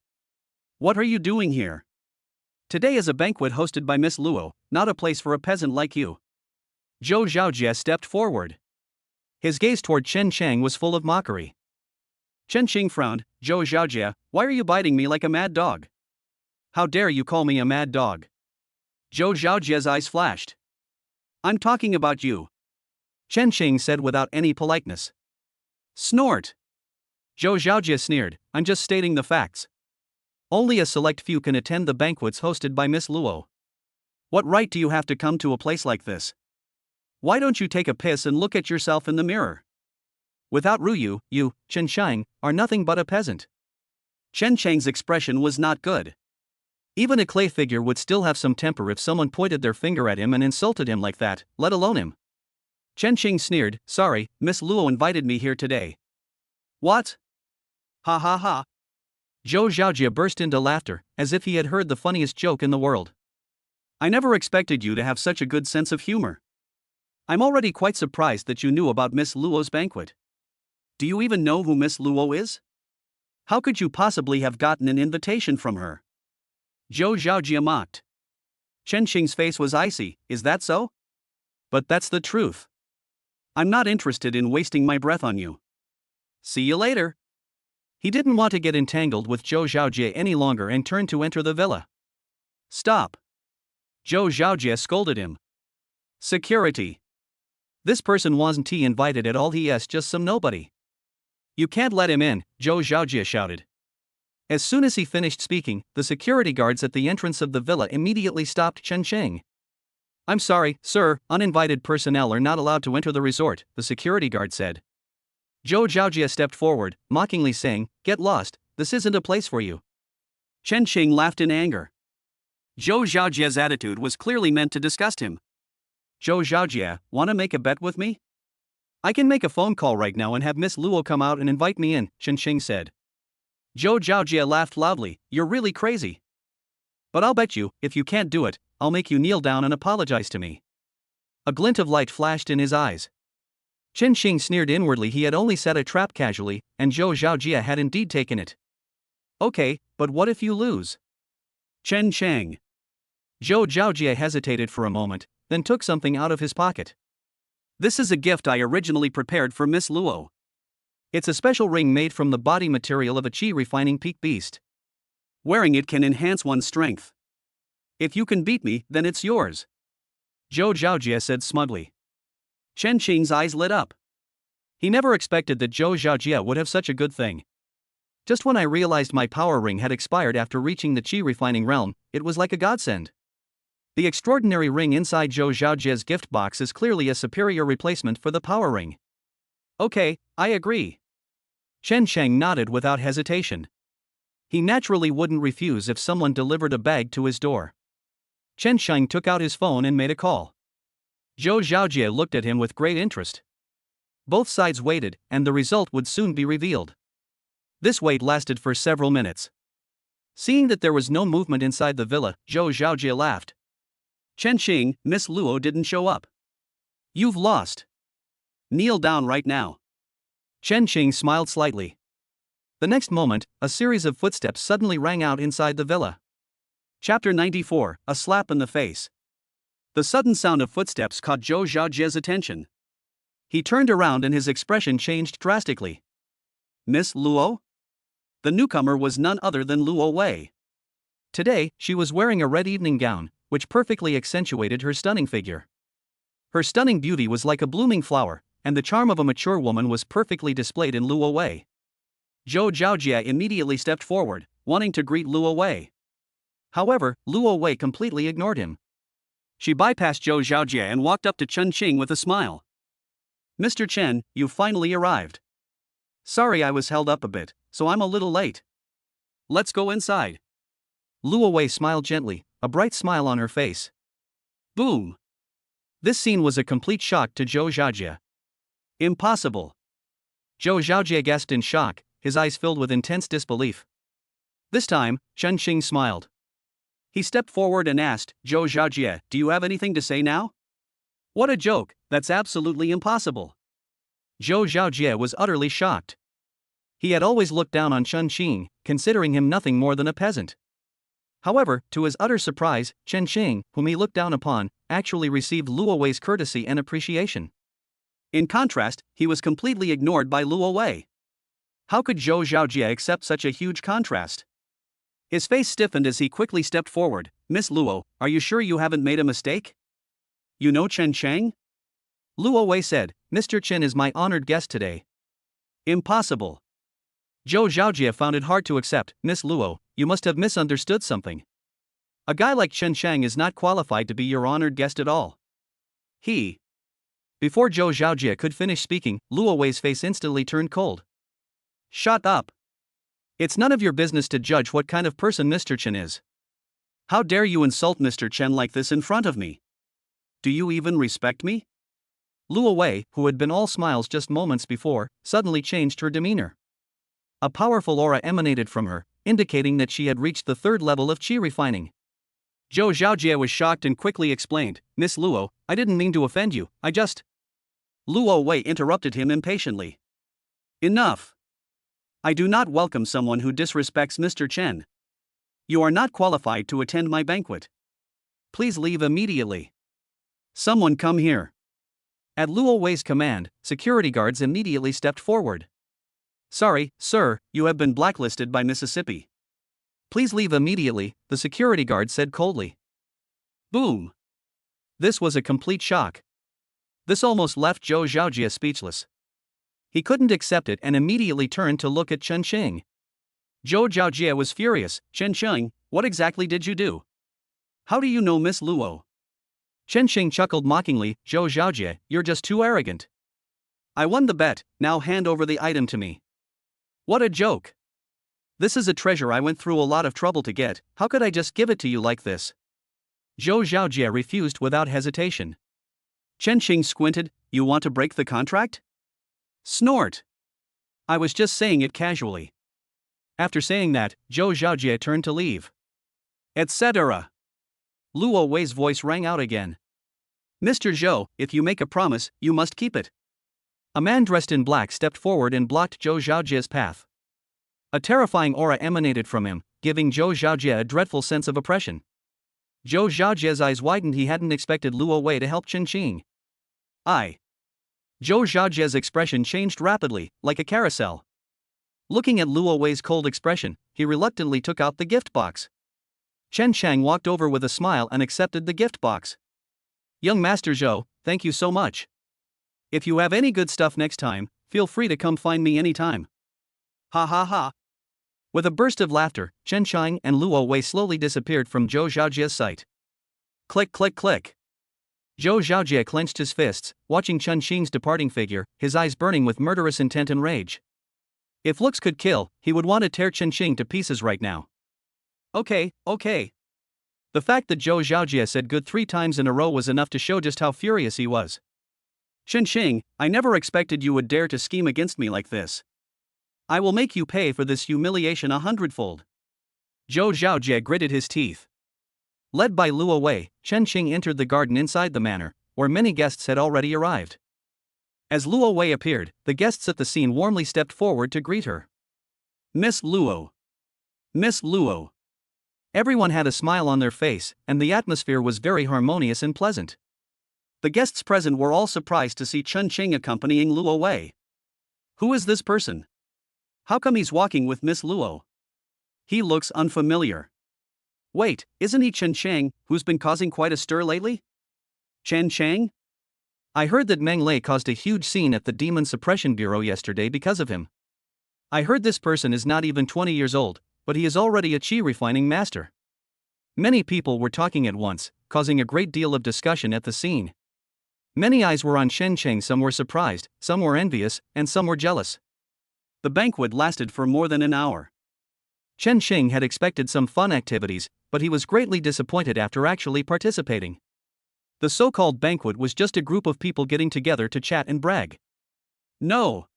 What are you doing here? Today is a banquet hosted by Miss Luo, not a place for a peasant like you. Zhou Xiaojie stepped forward. His gaze toward Chen Shang was full of mockery. Chen Xing frowned. Zhou Xiaojie, why are you biting me like a mad dog? How dare you call me a mad dog? Zhou Xiaojie's eyes flashed. I'm talking about you. Chen Xing said without any politeness. Snort. Zhou Xiaojie sneered, I'm just stating the facts. Only a select few can attend the banquets hosted by Miss Luo. What right do you have to come to a place like this? Why don't you take a piss and look at yourself in the mirror? Without Ruyu, you, Chen Shang, are nothing but a peasant. Chen Chang's expression was not good. Even a clay figure would still have some temper if someone pointed their finger at him and insulted him like that, let alone him. Chen Ching sneered, "Sorry, Miss Luo invited me here today." "What? Ha ha ha." Zhou Xiaojie burst into laughter, as if he had heard the funniest joke in the world. "I never expected you to have such a good sense of humor. I'm already quite surprised that you knew about Miss Luo's banquet. Do you even know who Miss Luo is? How could you possibly have gotten an invitation from her?" Zhou Xiaojie mocked. Chen Xing's face was icy. "Is that so? But that's the truth. I'm not interested in wasting my breath on you. See you later." He didn't want to get entangled with Zhou Xiaojie any longer and turned to enter the villa. "Stop!" Zhou Xiaojie scolded him. "Security. This person wasn't invited at all, he's just some nobody." "You can't let him in," Zhou Xiaojie shouted. As soon as he finished speaking, the security guards at the entrance of the villa immediately stopped Chen Cheng. "I'm sorry, sir, uninvited personnel are not allowed to enter the resort," the security guard said. Zhou Xiaojie stepped forward, mockingly saying, "Get lost, this isn't a place for you." Chen Cheng laughed in anger. Zhou Xiaojie's attitude was clearly meant to disgust him. "Zhou Xiaojie, wanna make a bet with me? I can make a phone call right now and have Miss Luo come out and invite me in," Chen Cheng said. Zhou Xiaojie laughed loudly. "You're really crazy. But I'll bet you, if you can't do it, I'll make you kneel down and apologize to me." A glint of light flashed in his eyes. Chen Xing sneered inwardly. He had only set a trap casually, and Zhou Xiaojie had indeed taken it. "Okay, but what if you lose?" Chen Cheng. Zhou Xiaojie hesitated for a moment, then took something out of his pocket. "This is a gift I originally prepared for Miss Luo. It's a special ring made from the body material of a chi-refining peak beast. Wearing it can enhance one's strength. If you can beat me, then it's yours," Zhou Xiaojie said smugly. Chen Qing's eyes lit up. He never expected that Zhou Xiaojie would have such a good thing. "Just when I realized my power ring had expired after reaching the chi-refining realm, it was like a godsend. The extraordinary ring inside Zhou Xiaojie's gift box is clearly a superior replacement for the power ring." "Okay, I agree." Chen Cheng nodded without hesitation. He naturally wouldn't refuse if someone delivered a bag to his door. Chen Cheng took out his phone and made a call. Zhou Xiaojie looked at him with great interest. Both sides waited, and the result would soon be revealed. This wait lasted for several minutes. Seeing that there was no movement inside the villa, Zhou Xiaojie laughed. "Chen Xing, Miss Luo didn't show up. You've lost. Kneel down right now." Chen Xing smiled slightly. The next moment, a series of footsteps suddenly rang out inside the villa. Chapter 94, A Slap in the Face. The sudden sound of footsteps caught Zhou Xiaojie's attention. He turned around and his expression changed drastically. "Miss Luo?" The newcomer was none other than Luo Wei. Today, she was wearing a red evening gown, which perfectly accentuated her stunning figure. Her stunning beauty was like a blooming flower, and the charm of a mature woman was perfectly displayed in Luo Wei. Zhou Xiaojie immediately stepped forward, wanting to greet Luo Wei. However, Luo Wei completely ignored him. She bypassed Zhou Xiaojie and walked up to Chen Qing with a smile. "Mr. Chen, you finally arrived. Sorry I was held up a bit, so I'm a little late. Let's go inside." Luo Wei smiled gently, a bright smile on her face. Boom! This scene was a complete shock to Zhou Xiaojie. "Impossible." Zhou Xiaojie gasped in shock, his eyes filled with intense disbelief. This time, Chen Qing smiled. He stepped forward and asked, "Zhou Xiaojie, do you have anything to say now?" "What a joke, that's absolutely impossible." Zhou Xiaojie was utterly shocked. He had always looked down on Chen Qing, considering him nothing more than a peasant. However, to his utter surprise, Chen Qing, whom he looked down upon, actually received Luo Wei's courtesy and appreciation. In contrast, he was completely ignored by Luo Wei. How could Zhou Xiaojie accept such a huge contrast? His face stiffened as he quickly stepped forward. "Miss Luo, are you sure you haven't made a mistake? You know Chen Cheng?" Luo Wei said, "Mr. Chen is my honored guest today." "Impossible." Zhou Xiaojie found it hard to accept. "Miss Luo, you must have misunderstood something. A guy like Chen Cheng is not qualified to be your honored guest at all. He..." Before Zhou Xiaojie could finish speaking, Luo Wei's face instantly turned cold. "Shut up." It's none of your business to judge what kind of person Mr. Chen is. How dare you insult Mr. Chen like this in front of me? Do you even respect me? Luo Wei, who had been all smiles just moments before, suddenly changed her demeanor. A powerful aura emanated from her, indicating that she had reached the third level of qi refining. Zhou Xiaojie was shocked and quickly explained, Miss Luo, I didn't mean to offend you, I just. Luo Wei interrupted him impatiently. Enough. I do not welcome someone who disrespects Mr. Chen. You are not qualified to attend my banquet. Please leave immediately. Someone come here. At Luo Wei's command, security guards immediately stepped forward. Sorry, sir, you have been blacklisted by Mississippi. Please leave immediately, the security guard said coldly. Boom. This was a complete shock. This almost left Zhou Xiaojie speechless. He couldn't accept it and immediately turned to look at Chen Qing. Zhou Xiaojie was furious. Chen Qing, what exactly did you do? How do you know Miss Luo? Chen Qing chuckled mockingly, Zhou Xiaojie, you're just too arrogant. I won the bet, now hand over the item to me. What a joke. This is a treasure I went through a lot of trouble to get, how could I just give it to you like this? Zhou Xiaojie refused without hesitation. Chen Qing squinted, you want to break the contract? Snort. I was just saying it casually. After saying that, Zhou Xiaojie turned to leave. Etc. Luo Wei's voice rang out again. Mr. Zhou, if you make a promise, you must keep it. A man dressed in black stepped forward and blocked Zhou Xiaojie's path. A terrifying aura emanated from him, giving Zhou Xiaojie a dreadful sense of oppression. Zhou Xiaojie's eyes widened. He hadn't expected Luo Wei to help Chen Qing. Zhou Xiaojie's expression changed rapidly, like a carousel. Looking at Luo Wei's cold expression, he reluctantly took out the gift box. Chen Chang walked over with a smile and accepted the gift box. Young Master Zhou, thank you so much. If you have any good stuff next time, feel free to come find me anytime. Ha ha ha. With a burst of laughter, Chen Chang and Luo Wei slowly disappeared from Zhou Xiaojie's sight. Click click click. Zhou Xiaojie clenched his fists, watching Chen Qing's departing figure, his eyes burning with murderous intent and rage. If looks could kill, he would want to tear Chen Qing to pieces right now. Okay. The fact that Zhou Xiaojie said good 3 times in a row was enough to show just how furious he was. Chen Qing, I never expected you would dare to scheme against me like this. I will make you pay for this humiliation 100-fold. Zhou Xiaojie gritted his teeth. Led by Luo Wei, Chen Qing entered the garden inside the manor, where many guests had already arrived. As Luo Wei appeared, the guests at the scene warmly stepped forward to greet her. Miss Luo. Miss Luo. Everyone had a smile on their face, and the atmosphere was very harmonious and pleasant. The guests present were all surprised to see Chen Qing accompanying Luo Wei. Who is this person? How come he's walking with Miss Luo? He looks unfamiliar. Wait, isn't he Chen Chang, who's been causing quite a stir lately? Chen Chang? I heard that Meng Lei caused a huge scene at the Demon Suppression Bureau yesterday because of him. I heard this person is not even 20 years old, but he is already a qi refining master. Many people were talking at once, causing a great deal of discussion at the scene. Many eyes were on Chen Chang. Some were surprised, some were envious, and some were jealous. The banquet lasted for more than an hour. Chen Qing had expected some fun activities, but he was greatly disappointed after actually participating. The so-called banquet was just a group of people getting together to chat and brag. No.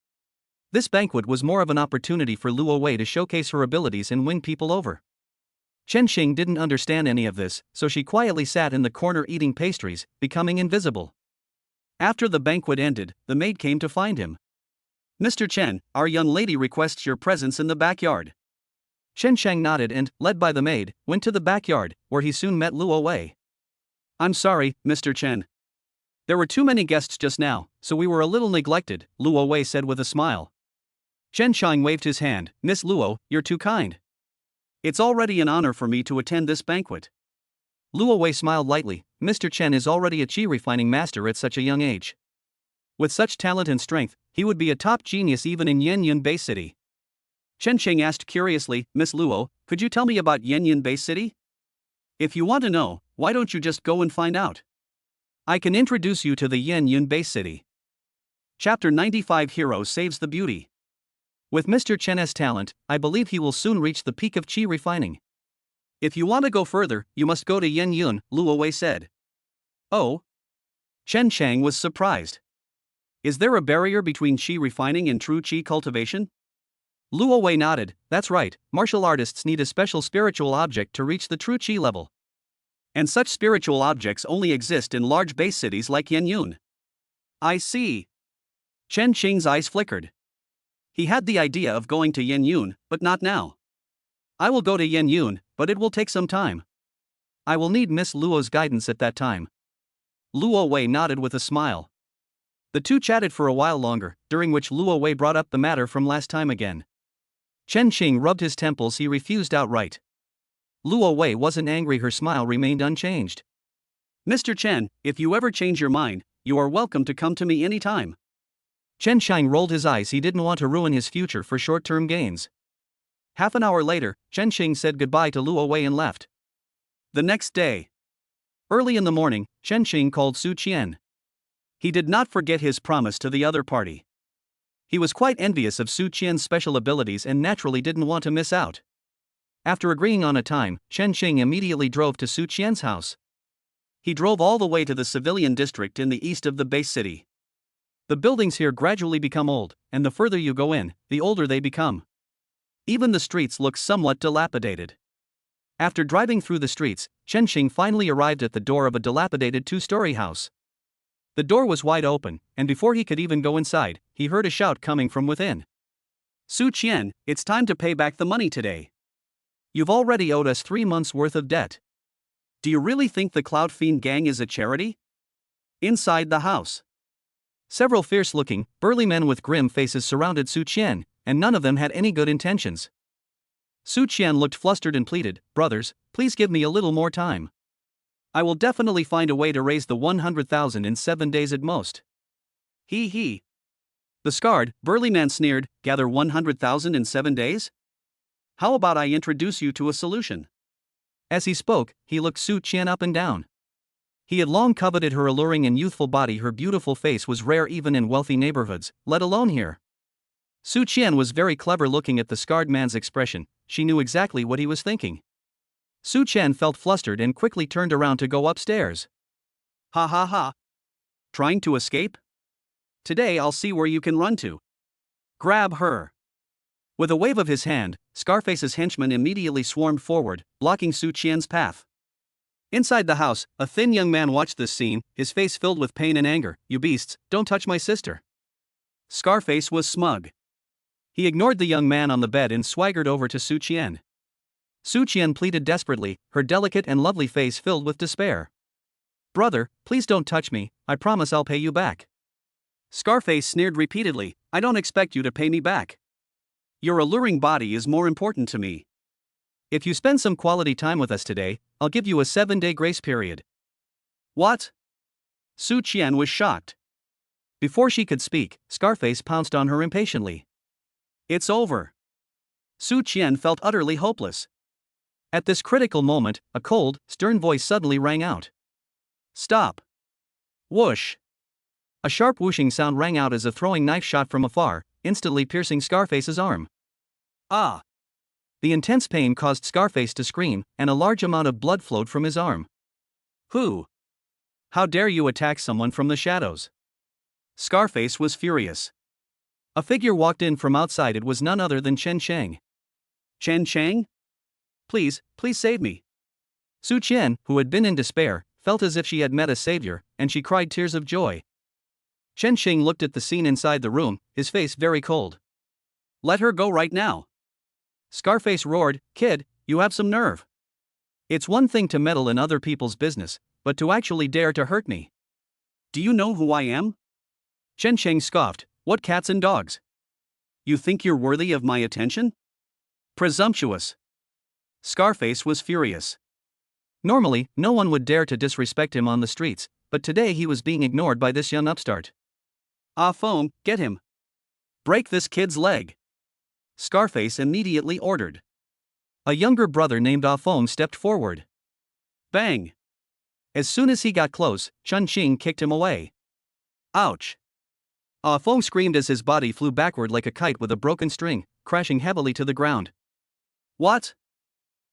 This banquet was more of an opportunity for Luo Wei to showcase her abilities and win people over. Chen Qing didn't understand any of this, so she quietly sat in the corner eating pastries, becoming invisible. After the banquet ended, the maid came to find him. Mr. Chen, our young lady requests your presence in the backyard. Chen Chang nodded and, led by the maid, went to the backyard, where he soon met Luo Wei. I'm sorry, Mr. Chen. There were too many guests just now, so we were a little neglected, Luo Wei said with a smile. Chen Chang waved his hand. Miss Luo, you're too kind. It's already an honor for me to attend this banquet. Luo Wei smiled lightly. Mr. Chen is already a qi refining master at such a young age. With such talent and strength, he would be a top genius even in Yanyan Bay City. Chen Qing asked curiously, Miss Luo, could you tell me about Yanyan Bay City? If you want to know, why don't you just go and find out? I can introduce you to the Yanyan Bay City. Chapter 95 Hero Saves the Beauty. With Mr. Chen's talent, I believe he will soon reach the peak of qi refining. If you want to go further, you must go to Yen Yun, Luo Wei said. Oh? Chen Chang was surprised. Is there a barrier between qi refining and true qi cultivation? Luo Wei nodded. That's right, martial artists need a special spiritual object to reach the true qi level. And such spiritual objects only exist in large base cities like Yen Yun. I see. Chen Qing's eyes flickered. He had the idea of going to Yen Yun, but not now. I will go to Yen Yun, but it will take some time. I will need Miss Luo's guidance at that time. Luo Wei nodded with a smile. The two chatted for a while longer, during which Luo Wei brought up the matter from last time again. Chen Qing rubbed his temples. He refused outright. Luo Wei wasn't angry. Her smile remained unchanged. Mr. Chen, if you ever change your mind, you are welcome to come to me anytime. Chen Shang rolled his eyes. He didn't want to ruin his future for short-term gains. Half an hour later, Chen Qing said goodbye to Luo Wei and left. The next day, early in the morning, Chen Qing called Su Qian. He did not forget his promise to the other party. He was quite envious of Su Qian's special abilities and naturally didn't want to miss out. After agreeing on a time, Chen Qing immediately drove to Su Qian's house. He drove all the way to the civilian district in the east of the base city. The buildings here gradually become old, and the further you go in, the older they become. Even the streets look somewhat dilapidated. After driving through the streets, Chen Qing finally arrived at the door of a dilapidated two-story house. The door was wide open, and before he could even go inside, he heard a shout coming from within. Su Qian, it's time to pay back the money today. You've already owed us 3 months' worth of debt. Do you really think the Cloud Fiend gang is a charity? Inside the house, several fierce-looking, burly men with grim faces surrounded Su Qian, and none of them had any good intentions. Su Qian looked flustered and pleaded, "Brothers, please give me a little more time. I will definitely find a way to raise the 100,000 in 7 days at most." He. The scarred, burly man sneered, "Gather 100,000 in 7 days? How about I introduce you to a solution?" As he spoke, he looked Su Qian up and down. He had long coveted her alluring and youthful body. Her beautiful face was rare even in wealthy neighborhoods, let alone here. Su Qian was very clever. Looking at the scarred man's expression, she knew exactly what he was thinking. Su Qian felt flustered and quickly turned around to go upstairs. Ha. Trying to escape? Today I'll see where you can run to. Grab her. With a wave of his hand, Scarface's henchmen immediately swarmed forward, blocking Su Qian's path. Inside the house, a thin young man watched this scene, his face filled with pain and anger. "You beasts, don't touch my sister." Scarface was smug. He ignored the young man on the bed and swaggered over to Su Qian. Su Qian pleaded desperately, her delicate and lovely face filled with despair. "Brother, please don't touch me, I promise I'll pay you back." Scarface sneered repeatedly, "I don't expect you to pay me back. Your alluring body is more important to me. If you spend some quality time with us today, I'll give you a 7-day grace period." What? Su Qian was shocked. Before she could speak, Scarface pounced on her impatiently. It's over. Su Qian felt utterly hopeless. At this critical moment, a cold, stern voice suddenly rang out. "Stop." Whoosh. A sharp whooshing sound rang out as a throwing knife shot from afar, instantly piercing Scarface's arm. Ah! The intense pain caused Scarface to scream, and a large amount of blood flowed from his arm. Who? How dare you attack someone from the shadows? Scarface was furious. A figure walked in from outside. It was none other than Chen Shang. Chen Chang? Please save me. Su Qian, who had been in despair, felt as if she had met a savior, and she cried tears of joy. Chen Shang looked at the scene inside the room, his face very cold. "Let her go right now." Scarface roared, "Kid, you have some nerve. It's one thing to meddle in other people's business, but to actually dare to hurt me." "Do you know who I am?" Chen Shang scoffed, "What cats and dogs? You think you're worthy of my attention? Presumptuous." Scarface was furious. Normally, no one would dare to disrespect him on the streets, but today he was being ignored by this young upstart. "Ah, Foam, get him. Break this kid's leg." Scarface immediately ordered. A younger brother named Ah Foam stepped forward. Bang! As soon as he got close, Chun Qing kicked him away. Ouch! Fong screamed as his body flew backward like a kite with a broken string, crashing heavily to the ground. What?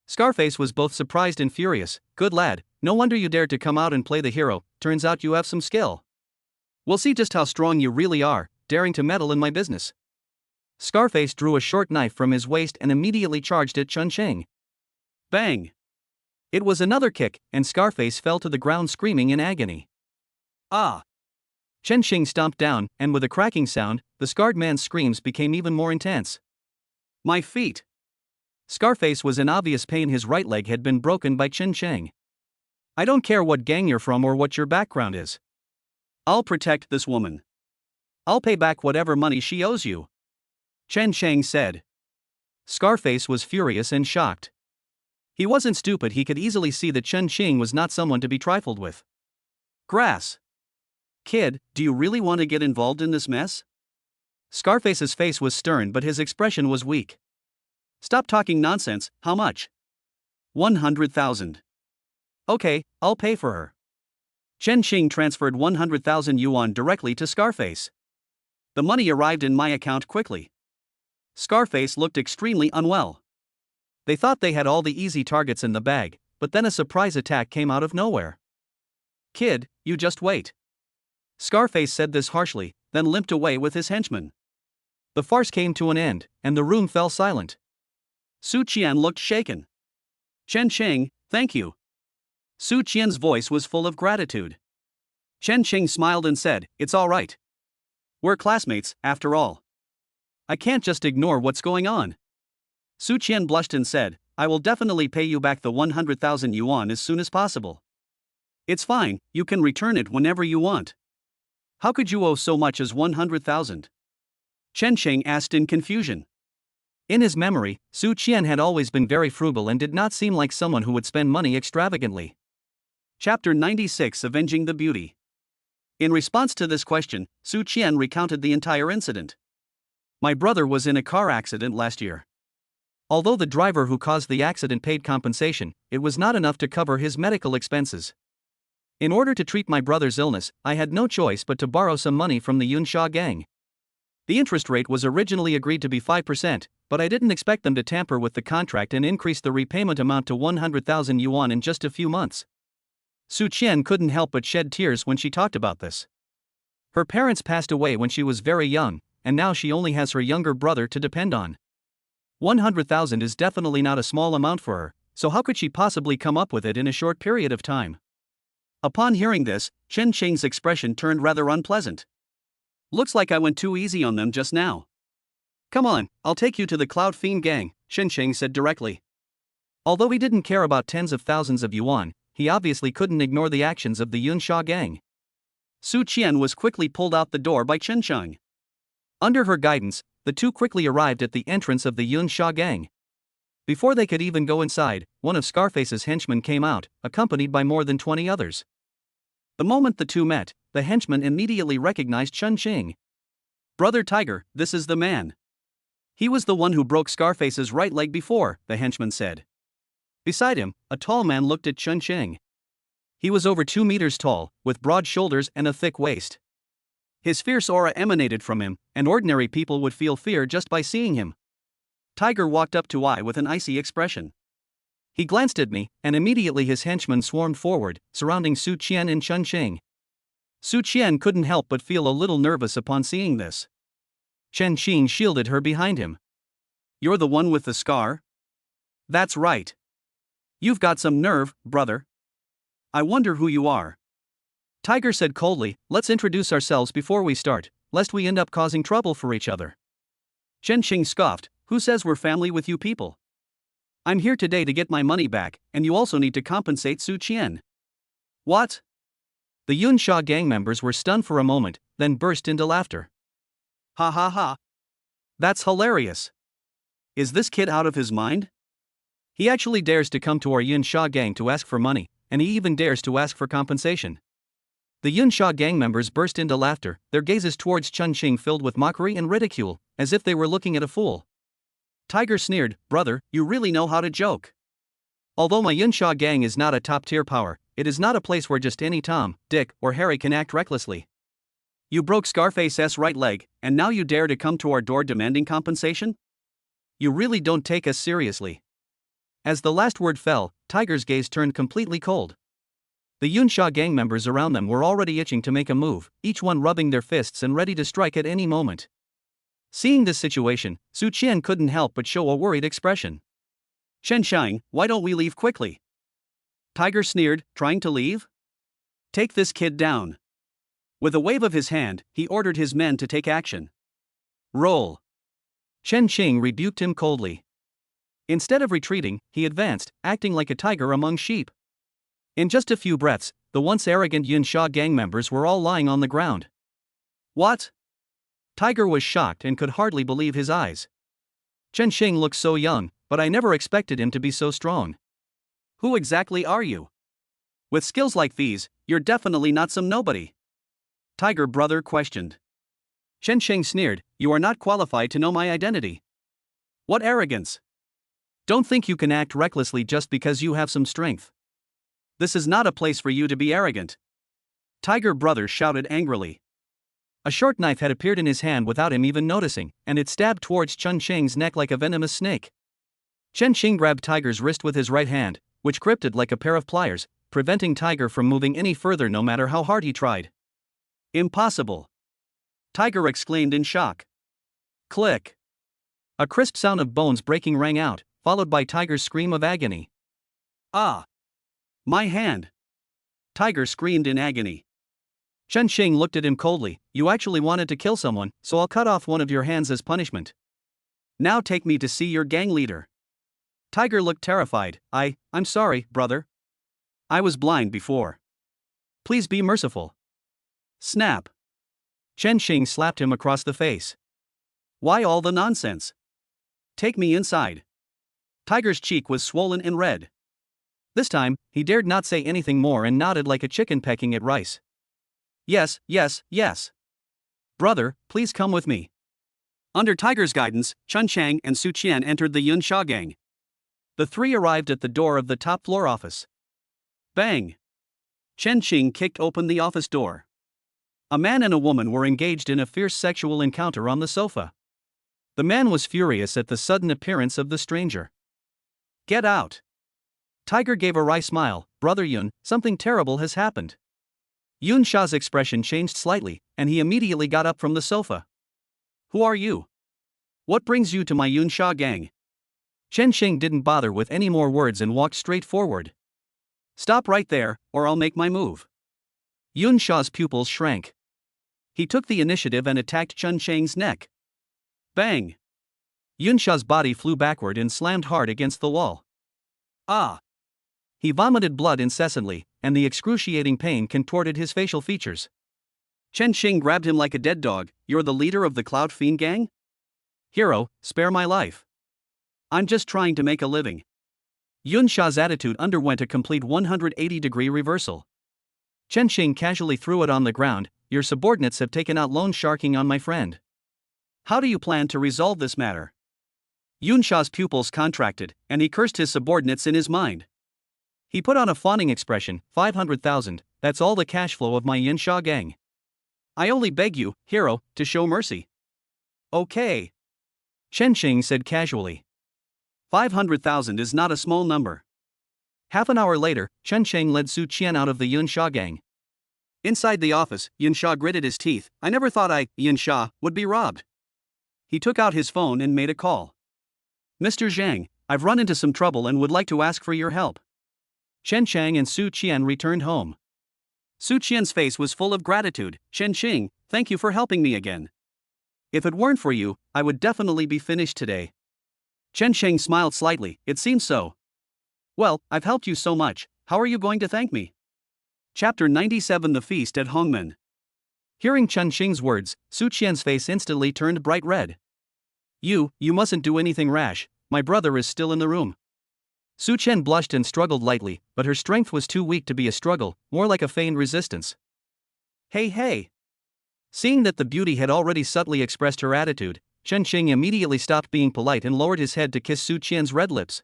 Scarface was both surprised and furious. Good lad, no wonder you dared to come out and play the hero, turns out you have some skill. We'll see just how strong you really are, daring to meddle in my business. Scarface drew a short knife from his waist and immediately charged at Chun Cheng. Bang! It was another kick, and Scarface fell to the ground screaming in agony. Ah! Chen Xing stomped down, and with a cracking sound, the scarred man's screams became even more intense. My feet! Scarface was in obvious pain. His right leg had been broken by Chen Cheng. I don't care what gang you're from or what your background is. I'll protect this woman. I'll pay back whatever money she owes you, Chen Cheng said. Scarface was furious and shocked. He wasn't stupid. He could easily see that Chen Cheng was not someone to be trifled with. Grass. Kid, do you really want to get involved in this mess? Scarface's face was stern, but his expression was weak. Stop talking nonsense. How much? 100,000. Okay, I'll pay for her. Chen Xing transferred 100,000 yuan directly to Scarface. The money arrived in my account quickly. Scarface looked extremely unwell. They thought they had all the easy targets in the bag, but then a surprise attack came out of nowhere. Kid, you just wait. Scarface said this harshly, then limped away with his henchmen. The farce came to an end, and the room fell silent. Su Qian looked shaken. Chen Cheng, thank you. Su Qian's voice was full of gratitude. Chen Cheng smiled and said, it's all right. We're classmates, after all. I can't just ignore what's going on. Su Qian blushed and said, I will definitely pay you back the 100,000 yuan as soon as possible. It's fine, you can return it whenever you want. How could you owe so much as 100,000? Chen Cheng asked in confusion. In his memory, Su Qian had always been very frugal and did not seem like someone who would spend money extravagantly. Chapter 96 Avenging the Beauty. In response to this question, Su Qian recounted the entire incident. My brother was in a car accident last year. Although the driver who caused the accident paid compensation, it was not enough to cover his medical expenses. In order to treat my brother's illness, I had no choice but to borrow some money from the Yunsha gang. The interest rate was originally agreed to be 5%, but I didn't expect them to tamper with the contract and increase the repayment amount to 100,000 yuan in just a few months. Su Qian couldn't help but shed tears when she talked about this. Her parents passed away when she was very young, and now she only has her younger brother to depend on. 100,000 is definitely not a small amount for her, so how could she possibly come up with it in a short period of time? Upon hearing this, Chen Cheng's expression turned rather unpleasant. Looks like I went too easy on them just now. Come on, I'll take you to the Cloud Fiend gang, Chen Cheng said directly. Although he didn't care about tens of thousands of yuan, he obviously couldn't ignore the actions of the Yunsha gang. Su Qian was quickly pulled out the door by Chen Cheng. Under her guidance, the two quickly arrived at the entrance of the Yunsha gang. Before they could even go inside, one of Scarface's henchmen came out, accompanied by more than 20 others. The moment the two met, the henchman immediately recognized Chen Cheng. Brother Tiger, this is the man. He was the one who broke Scarface's right leg before, the henchman said. Beside him, a tall man looked at Chen Cheng. He was over 2 meters tall, with broad shoulders and a thick waist. His fierce aura emanated from him, and ordinary people would feel fear just by seeing him. Tiger walked up to I with an icy expression. He glanced at me, and immediately his henchmen swarmed forward, surrounding Su Qian and Chen Cheng. Su Qian couldn't help but feel a little nervous upon seeing this. Chen Cheng shielded her behind him. You're the one with the scar? That's right. You've got some nerve, brother. I wonder who you are. Tiger said coldly, let's introduce ourselves before we start, lest we end up causing trouble for each other. Chen Cheng scoffed, who says we're family with you people? I'm here today to get my money back, and you also need to compensate Su Qian. What? The Yunsha gang members were stunned for a moment, then burst into laughter. Ha ha ha. That's hilarious. Is this kid out of his mind? He actually dares to come to our Yunsha gang to ask for money, and he even dares to ask for compensation. The Yunsha gang members burst into laughter, their gazes towards Chen Cheng filled with mockery and ridicule, as if they were looking at a fool. Tiger sneered, brother, you really know how to joke. Although my Yunsha gang is not a top-tier power, it is not a place where just any Tom, Dick, or Harry can act recklessly. You broke Scarface's right leg, and now you dare to come to our door demanding compensation? You really don't take us seriously. As the last word fell, Tiger's gaze turned completely cold. The Yunsha gang members around them were already itching to make a move, each one rubbing their fists and ready to strike at any moment. Seeing this situation, Su Qian couldn't help but show a worried expression. Chen Shang, why don't we leave quickly? Tiger sneered, trying to leave? Take this kid down. With a wave of his hand, he ordered his men to take action. Roll. Chen Qing rebuked him coldly. Instead of retreating, he advanced, acting like a tiger among sheep. In just a few breaths, the once arrogant Yunsha gang members were all lying on the ground. What? Tiger was shocked and could hardly believe his eyes. Chen Qing looks so young, but I never expected him to be so strong. Who exactly are you? With skills like these, you're definitely not some nobody. Tiger brother questioned. Chen Qing sneered, you are not qualified to know my identity. What arrogance! Don't think you can act recklessly just because you have some strength. This is not a place for you to be arrogant. Tiger brother shouted angrily. A short knife had appeared in his hand without him even noticing, and it stabbed towards Chen Qing's neck like a venomous snake. Chen Qing grabbed Tiger's wrist with his right hand, which gripped it like a pair of pliers, preventing Tiger from moving any further no matter how hard he tried. Impossible! Tiger exclaimed in shock. Click! A crisp sound of bones breaking rang out, followed by Tiger's scream of agony. Ah! My hand! Tiger screamed in agony. Chen Qing looked at him coldly, you actually wanted to kill someone, so I'll cut off one of your hands as punishment. Now take me to see your gang leader. Tiger looked terrified. I'm sorry, brother. I was blind before. Please be merciful. Snap. Chen Qing slapped him across the face. Why all the nonsense? Take me inside. Tiger's cheek was swollen and red. This time, he dared not say anything more and nodded like a chicken pecking at rice. Yes, yes, yes. Brother, please come with me. Under Tiger's guidance, Chun Chang and Su Qian entered the Yunsha gang. The three arrived at the door of the top-floor office. Bang! Chen Qing kicked open the office door. A man and a woman were engaged in a fierce sexual encounter on the sofa. The man was furious at the sudden appearance of the stranger. Get out! Tiger gave a wry smile. Brother Yun, something terrible has happened. Yun Sha's expression changed slightly, and he immediately got up from the sofa. Who are you? What brings you to my Yun Sha gang? Chen Qing didn't bother with any more words and walked straight forward. Stop right there, or I'll make my move. Yun Sha's pupils shrank. He took the initiative and attacked Chen Qing's neck. Bang! Yun Sha's body flew backward and slammed hard against the wall. Ah! He vomited blood incessantly, and the excruciating pain contorted his facial features. Chen Qing grabbed him like a dead dog. You're the leader of the Cloud Fiend gang? Hero, spare my life. I'm just trying to make a living. Yun Sha's attitude underwent a complete 180-degree reversal. Chen Qing casually threw it on the ground. Your subordinates have taken out loan sharking on my friend. How do you plan to resolve this matter? Yun Sha's pupils contracted, and he cursed his subordinates in his mind. He put on a fawning expression. 500,000, that's all the cash flow of my Yun Sha gang. I only beg you, hero, to show mercy. Okay. Chen Qing said casually. 500,000 is not a small number. Half an hour later, Chen Qing led Su Qian out of the Yun Sha gang. Inside the office, Yun Sha gritted his teeth. I never thought Yun Sha, would be robbed. He took out his phone and made a call. Mr. Zhang, I've run into some trouble and would like to ask for your help. Chen Chang and Su Qian returned home. Su Qian's face was full of gratitude. Chen Qing, thank you for helping me again. If it weren't for you, I would definitely be finished today. Chen Qing smiled slightly. It seems so. Well, I've helped you so much, how are you going to thank me? Chapter 97 The Feast at Hongmen. Hearing Chen Qing's words, Su Qian's face instantly turned bright red. You mustn't do anything rash, my brother is still in the room. Su Qian blushed and struggled lightly, but her strength was too weak to be a struggle, more like a feigned resistance. Hey! Seeing that the beauty had already subtly expressed her attitude, Chen Qing immediately stopped being polite and lowered his head to kiss Su Qian's red lips.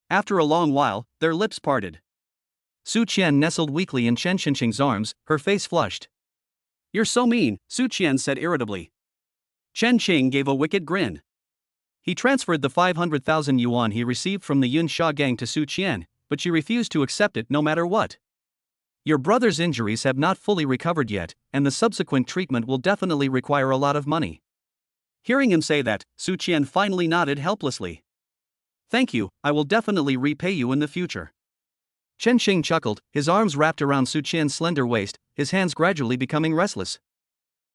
After a long while, their lips parted. Su Qian nestled weakly in Chen Qing's arms, her face flushed. You're so mean, Su Qian said irritably. Chen Qing gave a wicked grin. He transferred the 500,000 yuan he received from the Yun Sha gang to Su Qian, but she refused to accept it no matter what. Your brother's injuries have not fully recovered yet, and the subsequent treatment will definitely require a lot of money. Hearing him say that, Su Qian finally nodded helplessly. Thank you, I will definitely repay you in the future. Chen Qing chuckled, his arms wrapped around Su Qian's slender waist, his hands gradually becoming restless.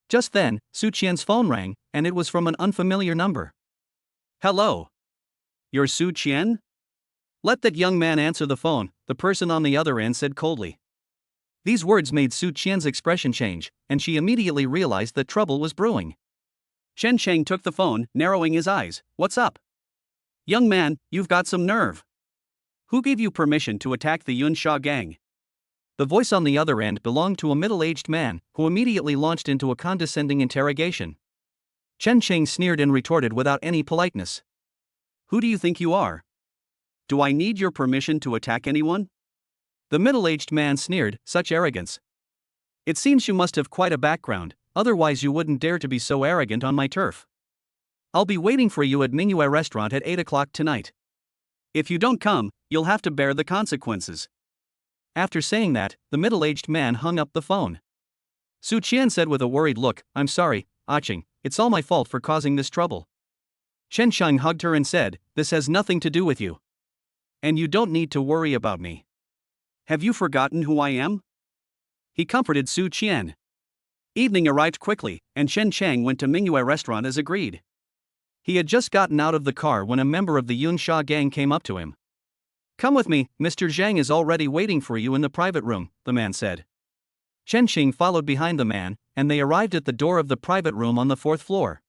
Just then, Su Qian's phone rang, and it was from an unfamiliar number. Hello. You're Su Qian? Let that young man answer the phone, the person on the other end said coldly. These words made Su Qian's expression change, and she immediately realized that trouble was brewing. Chen Cheng took the phone, narrowing his eyes. What's up? Young man, you've got some nerve. Who gave you permission to attack the Yun Sha gang? The voice on the other end belonged to a middle-aged man, who immediately launched into a condescending interrogation. Chen Cheng sneered and retorted without any politeness. Who do you think you are? Do I need your permission to attack anyone? The middle-aged man sneered, such arrogance. It seems you must have quite a background, otherwise you wouldn't dare to be so arrogant on my turf. I'll be waiting for you at Mingyue restaurant at 8 o'clock tonight. If you don't come, you'll have to bear the consequences. After saying that, the middle-aged man hung up the phone. Su Qian said with a worried look, I'm sorry, Aching, it's all my fault for causing this trouble. Chen Shang hugged her and said, this has nothing to do with you. And you don't need to worry about me. Have you forgotten who I am? He comforted Su Qian. Evening arrived quickly, and Chen Chang went to Mingyue restaurant as agreed. He had just gotten out of the car when a member of the Yun Sha gang came up to him. Come with me, Mr. Zhang is already waiting for you in the private room, the man said. Chen Xing followed behind the man, and they arrived at the door of the private room on the 4th floor.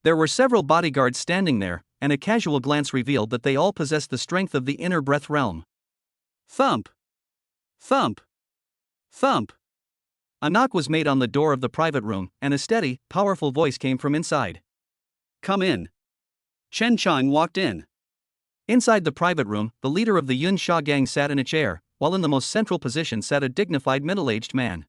There were several bodyguards standing there, and a casual glance revealed that they all possessed the strength of the inner breath realm. Thump! Thump! Thump! A knock was made on the door of the private room, and a steady, powerful voice came from inside. Come in. Chen Chang walked in. Inside the private room, the leader of the Yun Sha gang sat in a chair, while in the most central position sat a dignified middle-aged man.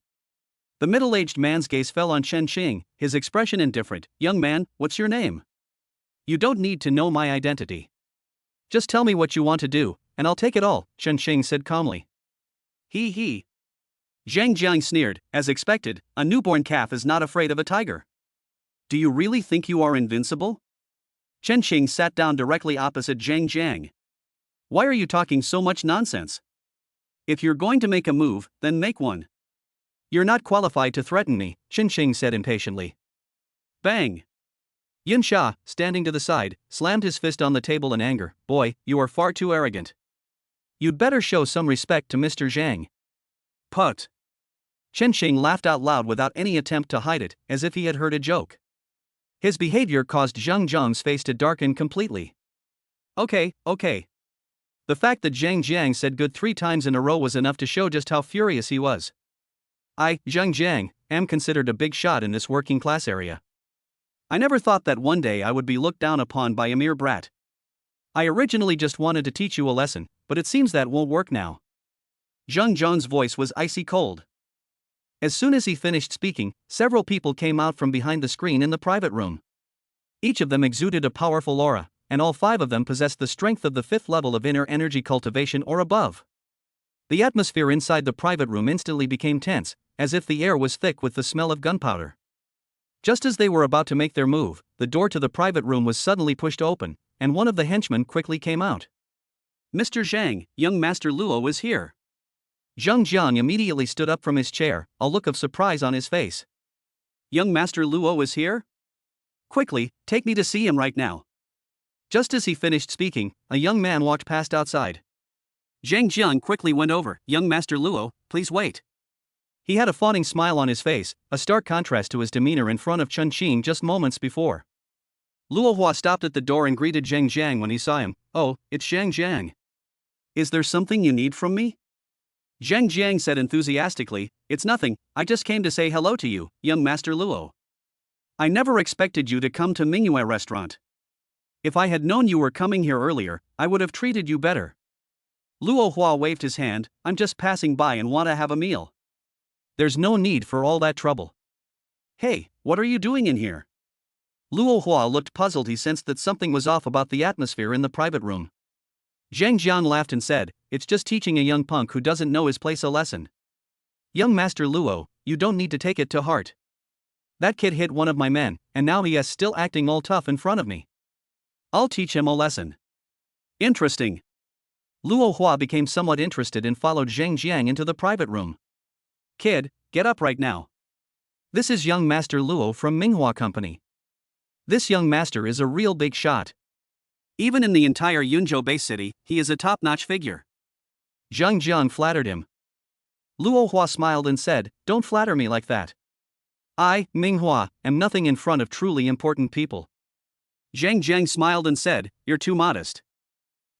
The middle-aged man's gaze fell on Chen Xing, his expression indifferent. Young man, what's your name? You don't need to know my identity. Just tell me what you want to do, and I'll take it all, Chen Xing said calmly. He. Zhang Jiang sneered, as expected, a newborn calf is not afraid of a tiger. Do you really think you are invincible? Chen Xing sat down directly opposite Zhang Jiang. Why are you talking so much nonsense? If you're going to make a move, then make one. You're not qualified to threaten me, Chen Xing said impatiently. Bang! Yun Sha, standing to the side, slammed his fist on the table in anger. Boy, you are far too arrogant. You'd better show some respect to Mr. Zhang. Put. Chen Xing laughed out loud without any attempt to hide it, as if he had heard a joke. His behavior caused Zhang Zhang's face to darken completely. Okay. The fact that Zhang Jiang said good 3 times in a row was enough to show just how furious he was. I, Zhang Jiang, am considered a big shot in this working class area. I never thought that one day I would be looked down upon by a mere brat. I originally just wanted to teach you a lesson, but it seems that won't work now. Zhang Zhang's voice was icy cold. As soon as he finished speaking, several people came out from behind the screen in the private room. Each of them exuded a powerful aura, and all 5 of them possessed the strength of the 5th level of inner energy cultivation or above. The atmosphere inside the private room instantly became tense, as if the air was thick with the smell of gunpowder. Just as they were about to make their move, the door to the private room was suddenly pushed open, and one of the henchmen quickly came out. Mr. Zhang, young Master Luo is here. Zhang Jiang immediately stood up from his chair, a look of surprise on his face. Young Master Luo is here? Quickly, take me to see him right now. Just as he finished speaking, a young man walked past outside. Zhang Jiang quickly went over. Young Master Luo, please wait. He had a fawning smile on his face, a stark contrast to his demeanor in front of Chen Qing just moments before. Luo Hua stopped at the door and greeted Zhang Jiang when he saw him. Oh, it's Zhang Jiang. Is there something you need from me? Zhang Jiang said enthusiastically, it's nothing, I just came to say hello to you, young Master Luo. I never expected you to come to Mingyue restaurant. If I had known you were coming here earlier, I would have treated you better. Luo Hua waved his hand, I'm just passing by and want to have a meal. There's no need for all that trouble. Hey, what are you doing in here? Luo Hua looked puzzled. He sensed that something was off about the atmosphere in the private room. Zhang Jiang laughed and said, "It's just teaching a young punk who doesn't know his place a lesson. Young Master Luo, you don't need to take it to heart. That kid hit one of my men, and now he is still acting all tough in front of me. I'll teach him a lesson." Interesting. Luo Hua became somewhat interested and followed Zhang Jiang into the private room. Kid, get up right now. This is young Master Luo from Minghua Company. This young master is a real big shot. Even in the entire Yunzhou Bay City, he is a top-notch figure. Zhang Jiang flattered him. Luo Hua smiled and said, "Don't flatter me like that. I, Minghua, am nothing in front of truly important people." Zhang Jiang smiled and said, "You're too modest.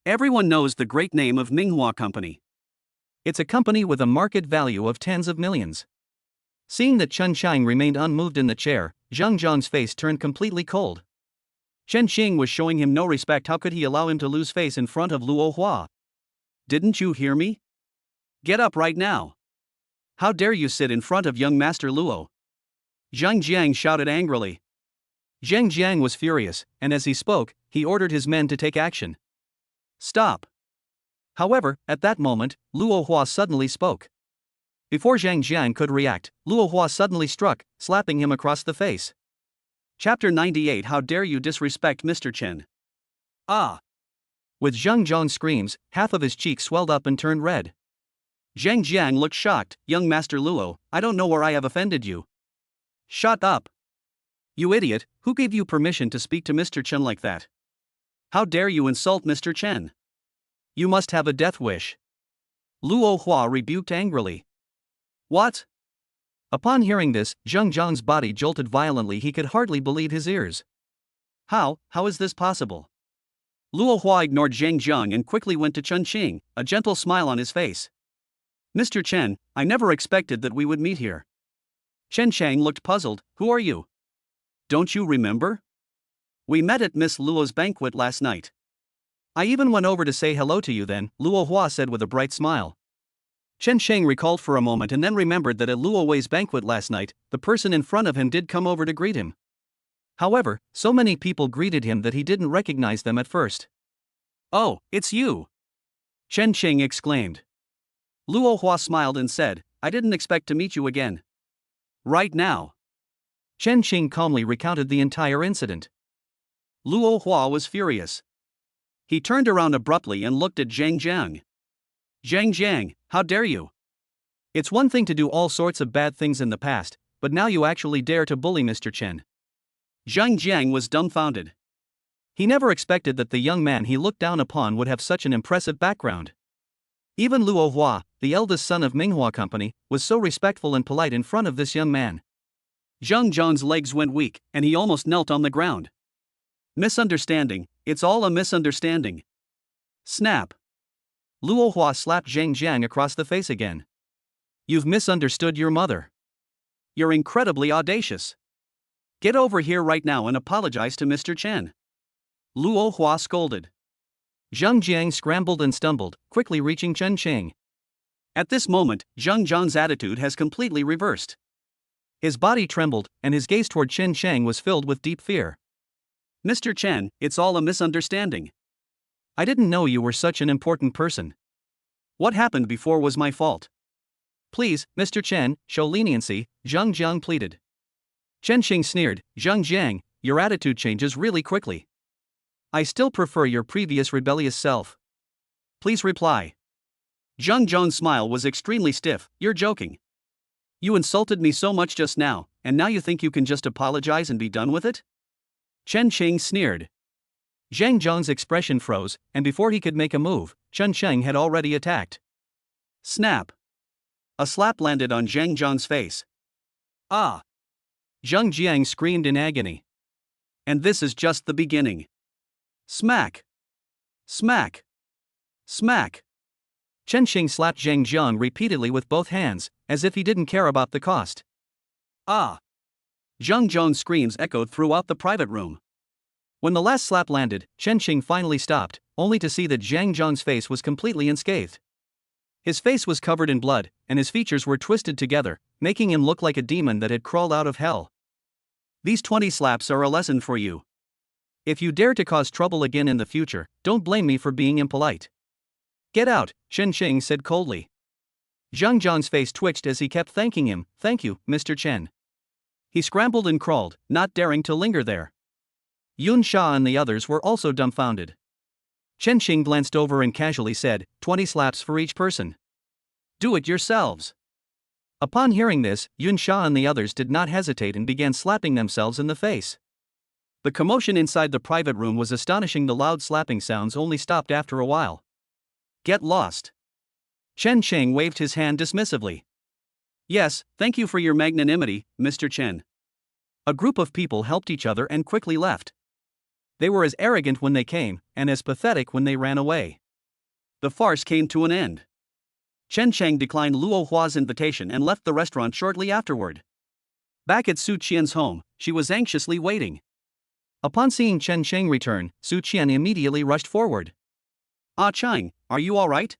Everyone knows the great name of Minghua Company. It's a company with a market value of tens of millions." Seeing that Chen Qiang remained unmoved in the chair, Zhang Jiang's face turned completely cold. Chen Qing was showing him no respect. How could he allow him to lose face in front of Luo Hua? Didn't you hear me? Get up right now. How dare you sit in front of young Master Luo? Zhang Jiang shouted angrily. Zhang Jiang was furious, and as he spoke, he ordered his men to take action. Stop. However, at that moment, Luo Hua suddenly spoke. Before Zhang Jiang could react, Luo Hua suddenly struck, slapping him across the face. Chapter 98. How dare you disrespect Mr. Chen? Ah! With Zhang Jiang's screams, half of his cheeks swelled up and turned red. Zhang Jiang looked shocked. Young Master Luo, I don't know where I have offended you. Shut up. You idiot, who gave you permission to speak to Mr. Chen like that? How dare you insult Mr. Chen? You must have a death wish. Luo Hua rebuked angrily. What? Upon hearing this, Zhang Jiang's body jolted violently. He could hardly believe his ears. How is this possible? Luo Hua ignored Zhang Jiang and quickly went to Chen Qing, a gentle smile on his face. Mr. Chen, I never expected that we would meet here. Chen Qiang looked puzzled. Who are you? Don't you remember? We met at Miss Luo's banquet last night. I even went over to say hello to you then, Luo Hua said with a bright smile. Chen Qiang recalled for a moment and then remembered that at Luo Wei's banquet last night, the person in front of him did come over to greet him. However, so many people greeted him that he didn't recognize them at first. Oh, it's you! Chen Qing exclaimed. Luo Hua smiled and said, I didn't expect to meet you again. Right now. Chen Qing calmly recounted the entire incident. Luo Hua was furious. He turned around abruptly and looked at Zhang Jiang. Zhang Jiang, how dare you? It's one thing to do all sorts of bad things in the past, but now you actually dare to bully Mr. Chen. Zhang Jiang was dumbfounded. He never expected that the young man he looked down upon would have such an impressive background. Even Luo Hua, the eldest son of Minghua Company, was so respectful and polite in front of this young man. Zhang Jiang's legs went weak, and he almost knelt on the ground. Misunderstanding, it's all a misunderstanding. Snap. Luo Hua slapped Zhang Jiang across the face again. You've misunderstood your mother. You're incredibly audacious. Get over here right now and apologize to Mr. Chen. Luo Hua scolded. Zhang Jiang scrambled and stumbled, quickly reaching Chen Qing. At this moment, Zhang Jiang's attitude has completely reversed. His body trembled, and his gaze toward Chen Qiang was filled with deep fear. Mr. Chen, it's all a misunderstanding. I didn't know you were such an important person. What happened before was my fault. Please, Mr. Chen, show leniency, Zhang Jiang pleaded. Chen Qing sneered, Zhang Jiang, your attitude changes really quickly. I still prefer your previous rebellious self. Please reply. Zhang Jiang's smile was extremely stiff. You're joking. You insulted me so much just now, and now you think you can just apologize and be done with it? Chen Qing sneered. Zhang Jiang's expression froze, and before he could make a move, Chen Qiang had already attacked. Snap. A slap landed on Zhang Jiang's face. Ah! Zhang Jiang screamed in agony. And this is just the beginning. Smack! Smack! Smack! Chen Qing slapped Zhang Jiang repeatedly with both hands, as if he didn't care about the cost. Ah! Zhang Jiang's screams echoed throughout the private room. When the last slap landed, Chen Qing finally stopped, only to see that Zhang Jiang's face was completely unscathed. His face was covered in blood, and his features were twisted together, making him look like a demon that had crawled out of hell. These 20 slaps are a lesson for you. If you dare to cause trouble again in the future, don't blame me for being impolite. Get out, Chen Sheng said coldly. Zhang Zhang's face twitched as he kept thanking him. Thank you, Mr. Chen. He scrambled and crawled, not daring to linger there. Yun Sha and the others were also dumbfounded. Chen Sheng glanced over and casually said, 20 slaps for each person. Do it yourselves. Upon hearing this, Yun Sha and the others did not hesitate and began slapping themselves in the face. The commotion inside the private room was astonishing. The loud slapping sounds only stopped after a while. Get lost. Chen Sheng waved his hand dismissively. Yes, thank you for your magnanimity, Mr. Chen. A group of people helped each other and quickly left. They were as arrogant when they came, and as pathetic when they ran away. The farce came to an end. Chen Sheng declined Luo Hua's invitation and left the restaurant shortly afterward. Back at Su Qian's home, she was anxiously waiting. Upon seeing Chen Sheng return, Su Qian immediately rushed forward. Ah Chang, are you alright?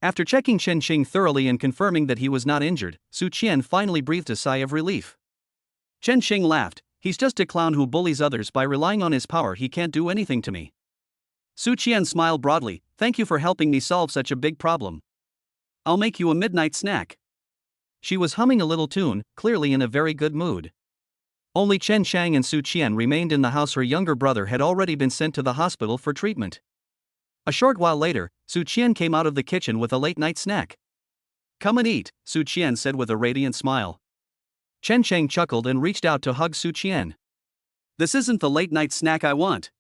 After checking Chen Sheng thoroughly and confirming that he was not injured, Su Qian finally breathed a sigh of relief. Chen Sheng laughed. He's just a clown who bullies others by relying on his power. He can't do anything to me. Su Qian smiled broadly. Thank you for helping me solve such a big problem. I'll make you a midnight snack. She was humming a little tune, clearly in a very good mood. Only Chen Shang and Su Qian remained in the house. Her younger brother had already been sent to the hospital for treatment. A short while later, Su Qian came out of the kitchen with a late-night snack. Come and eat, Su Qian said with a radiant smile. Chen Sheng chuckled and reached out to hug Su Qian. This isn't the late-night snack I want.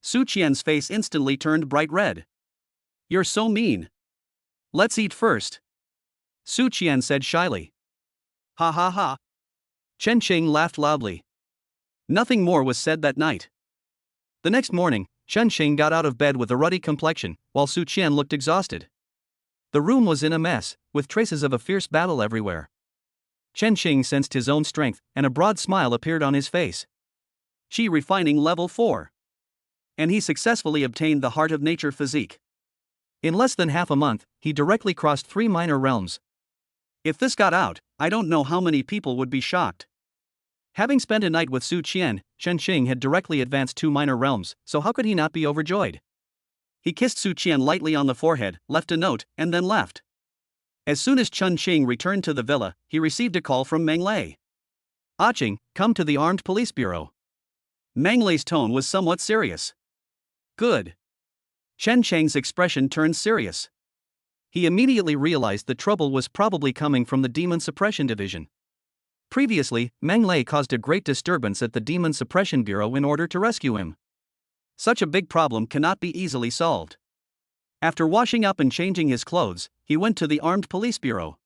Su Qian's face instantly turned bright red. You're so mean. Let's eat first. Su Qian said shyly. Ha ha ha. Chen Sheng laughed loudly. Nothing more was said that night. The next morning, Chen Sheng got out of bed with a ruddy complexion, while Su Qian looked exhausted. The room was in a mess, with traces of a fierce battle everywhere. Chen Sheng sensed his own strength, and a broad smile appeared on his face. Qi refining level 4. And he successfully obtained the Heart of Nature physique. In less than half a month, he directly crossed 3 minor realms. If this got out, I don't know how many people would be shocked. Having spent a night with Su Qian, Chen Sheng had directly advanced 2 minor realms, so how could he not be overjoyed? He kissed Su Qian lightly on the forehead, left a note, and then left. As soon as Chen Sheng returned to the villa, he received a call from Meng Lei. Ah Ching, come to the Armed Police Bureau. Meng Lei's tone was somewhat serious. Good. Chen Sheng's expression turned serious. He immediately realized the trouble was probably coming from the Demon Suppression Division. Previously, Meng Lei caused a great disturbance at the Demon Suppression Bureau in order to rescue him. Such a big problem cannot be easily solved. After washing up and changing his clothes, he went to the Armed Police Bureau.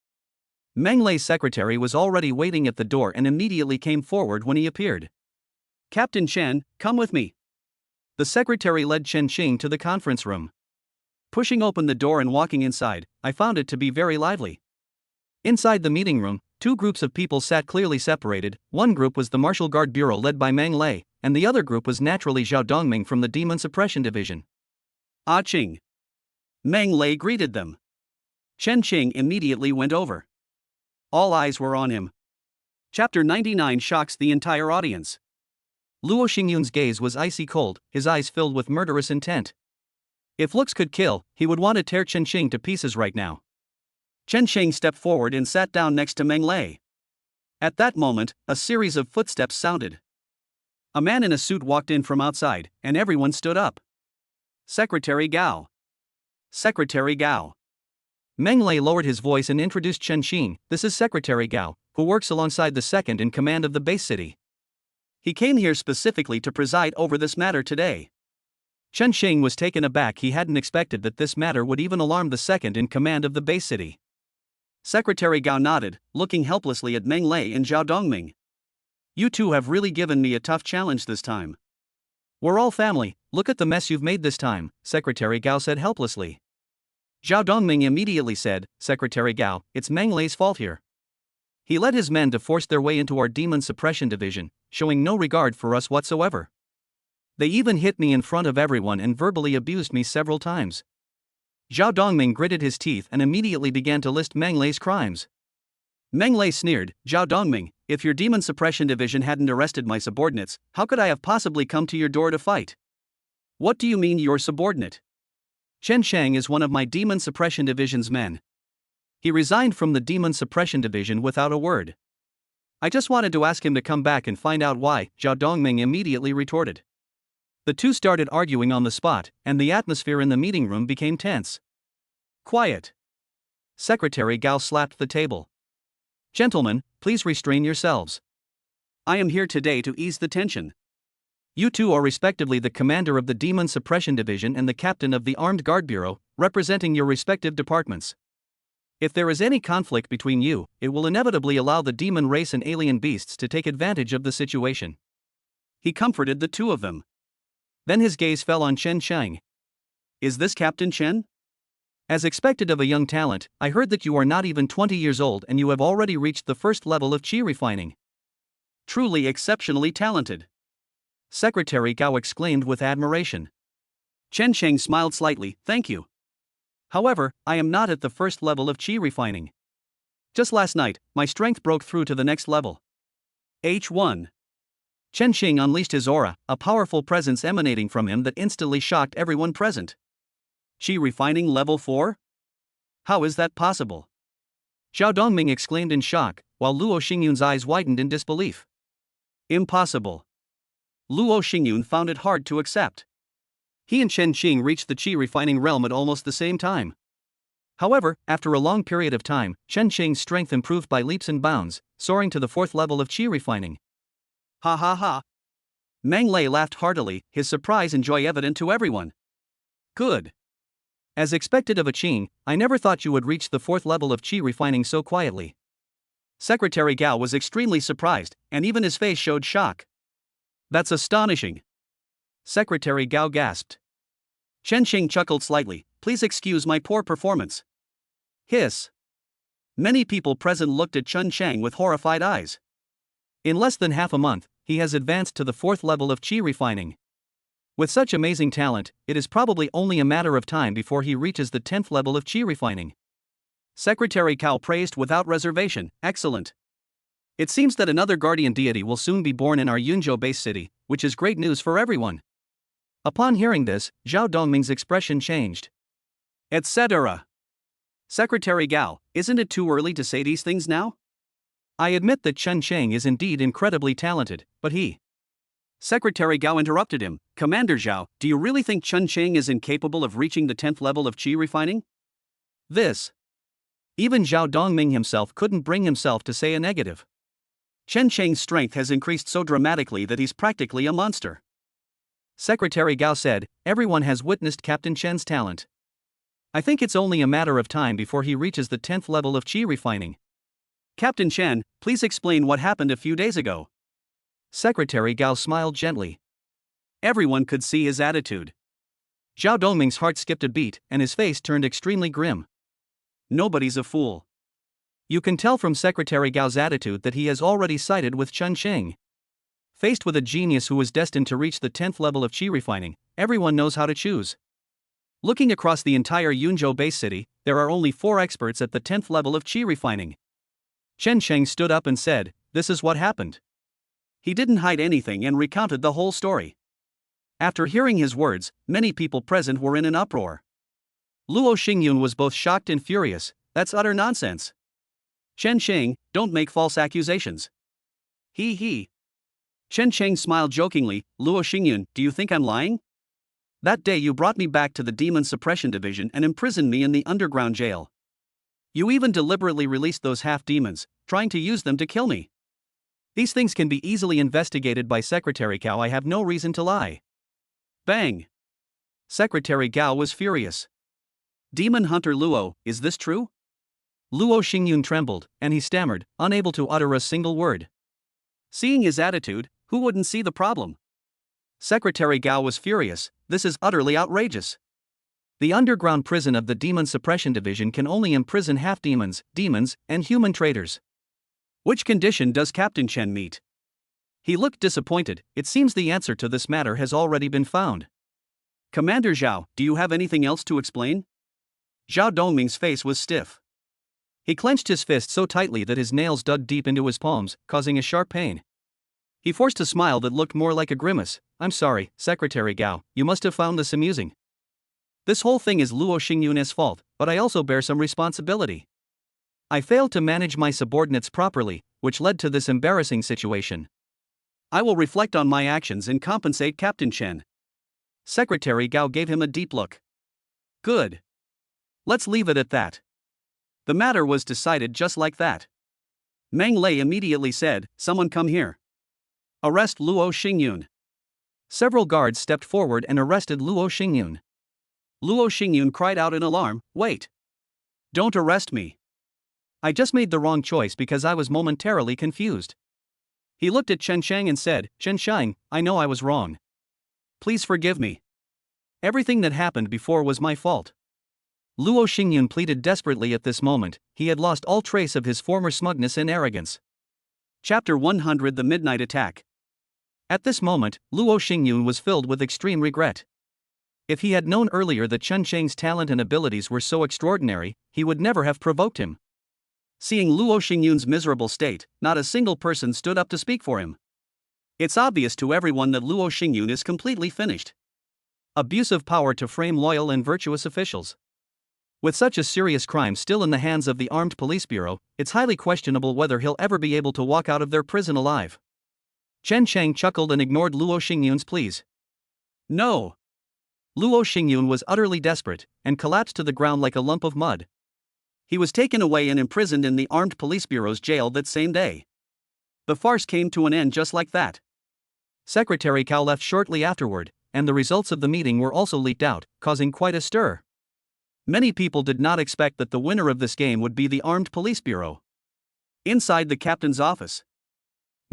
Meng Lei's secretary was already waiting at the door and immediately came forward when he appeared. Captain Chen, come with me. The secretary led Chen Sheng to the conference room. Pushing open the door and walking inside, I found it to be very lively. Inside the meeting room, 2 groups of people sat clearly separated. One group was the Martial Guard Bureau led by Meng Lei, and the other group was naturally Zhao Dongming from the Demon Suppression Division. Ah Ching. Meng Lei greeted them. Chen Sheng immediately went over. All eyes were on him. Chapter 99 shocks the entire audience. Luo Xingyun's gaze was icy cold, his eyes filled with murderous intent. If looks could kill, he would want to tear Chen Sheng to pieces right now. Chen Sheng stepped forward and sat down next to Meng Lei. At that moment, a series of footsteps sounded. A man in a suit walked in from outside, and everyone stood up. Secretary Gao. Secretary Gao. Meng Lei lowered his voice and introduced Chen Sheng. This is Secretary Gao, who works alongside the second in command of the base city. He came here specifically to preside over this matter today. Chen Sheng was taken aback. He hadn't expected that this matter would even alarm the second in command of the base city. Secretary Gao nodded, looking helplessly at Meng Lei and Zhao Dongming. You two have really given me a tough challenge this time. We're all family, look at the mess you've made this time, Secretary Gao said helplessly. Zhao Dongming immediately said, Secretary Gao, it's Meng Lei's fault here. He led his men to force their way into our Demon Suppression Division, showing no regard for us whatsoever. They even hit me in front of everyone and verbally abused me several times. Zhao Dongming gritted his teeth and immediately began to list Meng Lei's crimes. Meng Lei sneered, Zhao Dongming, if your demon suppression division hadn't arrested my subordinates, how could I have possibly come to your door to fight? What do you mean your subordinate? Chen Shang is one of my demon suppression division's men. He resigned from the demon suppression division without a word. I just wanted to ask him to come back and find out why, Zhao Dongming immediately retorted. The two started arguing on the spot, and the atmosphere in the meeting room became tense. Quiet. Secretary Gao slapped the table. Gentlemen, please restrain yourselves. I am here today to ease the tension. You two are respectively the commander of the Demon Suppression Division and the captain of the Armed Guard Bureau, representing your respective departments. If there is any conflict between you, it will inevitably allow the demon race and alien beasts to take advantage of the situation. He comforted the two of them. Then his gaze fell on Chen Shang. Is this Captain Chen? As expected of a young talent, I heard that you are not even 20 years old and you have already reached the first level of qi refining. Truly exceptionally talented. Secretary Gao exclaimed with admiration. Chen Shang smiled slightly, thank you. However, I am not at the first level of qi refining. Just last night, my strength broke through to the next level. H1. Chen Xing unleashed his aura, a powerful presence emanating from him that instantly shocked everyone present. Qi refining level 4? How is that possible? Zhao Dongming exclaimed in shock, while Luo Xingyun's eyes widened in disbelief. Impossible. Luo Xingyun found it hard to accept. He and Chen Xing reached the qi refining realm at almost the same time. However, after a long period of time, Chen Xing's strength improved by leaps and bounds, soaring to the 4th level of qi refining. Ha ha ha. Meng Lei laughed heartily, his surprise and joy evident to everyone. Good. As expected of a Qing, I never thought you would reach the 4th level of qi refining so quietly. Secretary Gao was extremely surprised, and even his face showed shock. That's astonishing. Secretary Gao gasped. Chen Xing chuckled slightly, please excuse my poor performance. Hiss. Many people present looked at Chen Shang with horrified eyes. In less than half a month, he has advanced to the 4th level of qi refining. With such amazing talent, it is probably only a matter of time before he reaches the 10th level of qi refining. Secretary Cao praised without reservation, excellent. It seems that another guardian deity will soon be born in our Yunzhou base city, which is great news for everyone. Upon hearing this, Zhao Dongming's expression changed. Etc. Secretary Gao, isn't it too early to say these things now? I admit that Chen Shang is indeed incredibly talented, but he... Secretary Gao interrupted him, Commander Zhao, do you really think Chen Shang is incapable of reaching the 10th level of qi refining? This. Even Zhao Dongming himself couldn't bring himself to say a negative. Chen Shang's strength has increased so dramatically that he's practically a monster. Secretary Gao said, everyone has witnessed Captain Chen's talent. I think it's only a matter of time before he reaches the 10th level of qi refining. Captain Chen, please explain what happened a few days ago. Secretary Gao smiled gently. Everyone could see his attitude. Zhao Dongming's heart skipped a beat, and his face turned extremely grim. Nobody's a fool. You can tell from Secretary Gao's attitude that he has already sided with Chen Shang. Faced with a genius who was destined to reach the 10th level of qi refining, everyone knows how to choose. Looking across the entire Yunzhou base city, there are only 4 experts at the 10th level of qi refining. Chen Shang stood up and said, this is what happened. He didn't hide anything and recounted the whole story. After hearing his words, many people present were in an uproar. Luo Xingyun was both shocked and furious, that's utter nonsense. Chen Shang, don't make false accusations. He. Chen Shang smiled jokingly, Luo Xingyun, do you think I'm lying? That day you brought me back to the Demon Suppression Division and imprisoned me in the underground jail. You even deliberately released those half-demons, trying to use them to kill me. These things can be easily investigated by Secretary Gao. I have no reason to lie. Bang! Secretary Gao was furious. Demon Hunter Luo, is this true? Luo Xingyun trembled, and he stammered, unable to utter a single word. Seeing his attitude, who wouldn't see the problem? Secretary Gao was furious, this is utterly outrageous. The underground prison of the Demon Suppression Division can only imprison half-demons, demons, and human traitors. Which condition does Captain Chen meet? He looked disappointed, it seems the answer to this matter has already been found. Commander Zhao, do you have anything else to explain? Zhao Dongming's face was stiff. He clenched his fist so tightly that his nails dug deep into his palms, causing a sharp pain. He forced a smile that looked more like a grimace. I'm sorry, Secretary Gao, you must have found this amusing. This whole thing is Luo Xingyun's fault, but I also bear some responsibility. I failed to manage my subordinates properly, which led to this embarrassing situation. I will reflect on my actions and compensate Captain Chen. Secretary Gao gave him a deep look. Good. Let's leave it at that. The matter was decided just like that. Meng Lei immediately said, Someone come here. Arrest Luo Xingyun. Several guards stepped forward and arrested Luo Xingyun. Luo Xingyun cried out in alarm, Wait! Don't arrest me. I just made the wrong choice because I was momentarily confused. He looked at Chen Shang and said, Chen Shang, I know I was wrong. Please forgive me. Everything that happened before was my fault. Luo Xingyun pleaded desperately at this moment. He had lost all trace of his former smugness and arrogance. Chapter 100 The Midnight Attack. At this moment, Luo Xingyun was filled with extreme regret. If he had known earlier that Chen Shang's talent and abilities were so extraordinary, he would never have provoked him. Seeing Luo Xingyun's miserable state, not a single person stood up to speak for him. It's obvious to everyone that Luo Xingyun is completely finished. Abuse of power to frame loyal and virtuous officials. With such a serious crime still in the hands of the Armed Police Bureau, it's highly questionable whether he'll ever be able to walk out of their prison alive. Chen Shang chuckled and ignored Luo Xingyun's pleas. No! Luo Xingyun was utterly desperate, and collapsed to the ground like a lump of mud. He was taken away and imprisoned in the Armed Police Bureau's jail that same day. The farce came to an end just like that. Secretary Cao left shortly afterward, and the results of the meeting were also leaked out, causing quite a stir. Many people did not expect that the winner of this game would be the Armed Police Bureau. Inside the captain's office,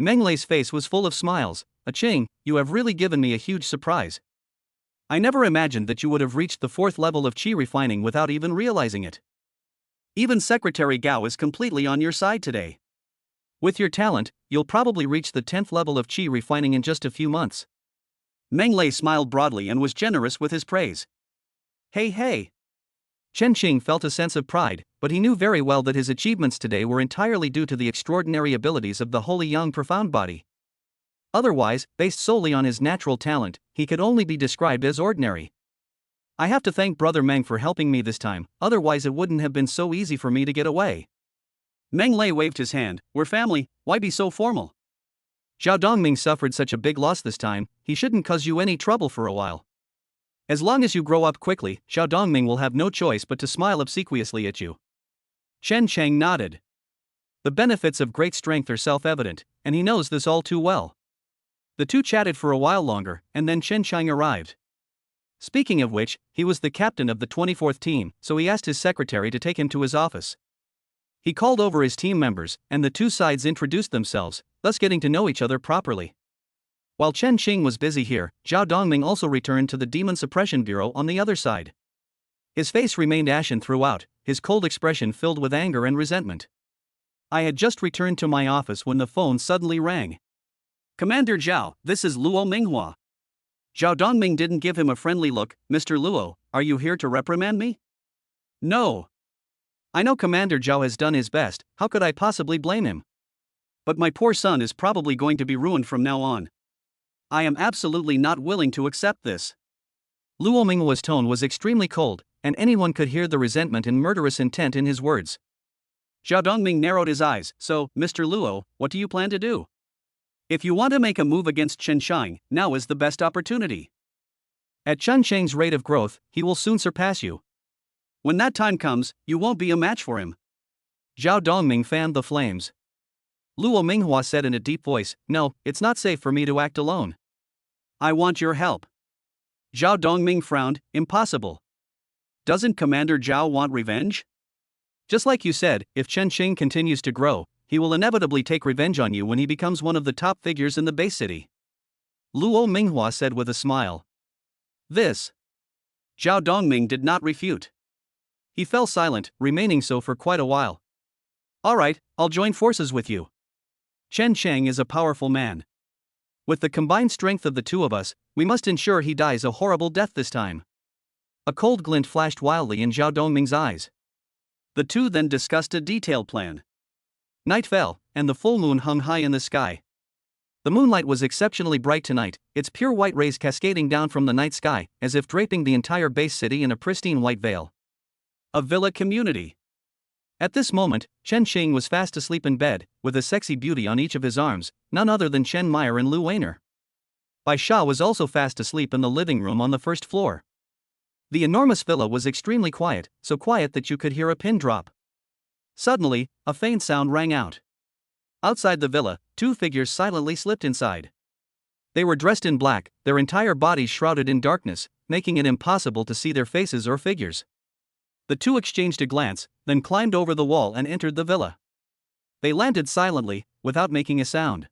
Meng Lei's face was full of smiles. Ching, you have really given me a huge surprise. I never imagined that you would have reached the 4th level of qi refining without even realizing it. Even Secretary Gao is completely on your side today. With your talent, you'll probably reach the 10th level of qi refining in just a few months. Meng Lei smiled broadly and was generous with his praise. Hey! Chen Qing felt a sense of pride, but he knew very well that his achievements today were entirely due to the extraordinary abilities of the Holy Yang Profound Body. Otherwise, based solely on his natural talent, he could only be described as ordinary. I have to thank Brother Meng for helping me this time, otherwise it wouldn't have been so easy for me to get away. Meng Lei waved his hand. We're family, why be so formal? Zhao Dongming suffered such a big loss this time, he shouldn't cause you any trouble for a while. As long as you grow up quickly, Zhao Dongming will have no choice but to smile obsequiously at you. Chen Chang nodded. The benefits of great strength are self-evident, and he knows this all too well. The two chatted for a while longer, and then Chen Chang arrived. Speaking of which, he was the captain of the 24th team, so he asked his secretary to take him to his office. He called over his team members, and the two sides introduced themselves, thus getting to know each other properly. While Chen Qing was busy here, Zhao Dongming also returned to the Demon Suppression Bureau on the other side. His face remained ashen throughout, his cold expression filled with anger and resentment. I had just returned to my office when the phone suddenly rang. Commander Zhao, this is Luo Minghua. Zhao Dongming didn't give him a friendly look. Mr. Luo, are you here to reprimand me? No. I know Commander Zhao has done his best, how could I possibly blame him? But my poor son is probably going to be ruined from now on. I am absolutely not willing to accept this. Luo Minghua's tone was extremely cold, and anyone could hear the resentment and murderous intent in his words. Zhao Dongming narrowed his eyes. So, Mr. Luo, what do you plan to do? If you want to make a move against Chen Shang, now is the best opportunity. At Chen Shang's rate of growth, he will soon surpass you. When that time comes, you won't be a match for him. Zhao Dongming fanned the flames. Luo Minghua said in a deep voice, No, it's not safe for me to act alone. I want your help. Zhao Dongming frowned. Impossible. Doesn't Commander Zhao want revenge? Just like you said, if Chen Qing continues to grow, he will inevitably take revenge on you when he becomes one of the top figures in the base city. Luo Minghua said with a smile. This. Zhao Dongming did not refute. He fell silent, remaining so for quite a while. Alright, I'll join forces with you. Chen Chang is a powerful man. With the combined strength of the two of us, we must ensure he dies a horrible death this time. A cold glint flashed wildly in Zhao Dongming's eyes. The two then discussed a detailed plan. Night fell, and the full moon hung high in the sky. The moonlight was exceptionally bright tonight, its pure white rays cascading down from the night sky, as if draping the entire base city in a pristine white veil. A villa community. At this moment, Chen Xing was fast asleep in bed, with a sexy beauty on each of his arms, none other than Chen Meyer and Lu Weiner. Bai Sha was also fast asleep in the living room on the first floor. The enormous villa was extremely quiet, so quiet that you could hear a pin drop. Suddenly, a faint sound rang out. Outside the villa, two figures silently slipped inside. They were dressed in black, their entire bodies shrouded in darkness, making it impossible to see their faces or figures. The two exchanged a glance, then climbed over the wall and entered the villa. They landed silently, without making a sound.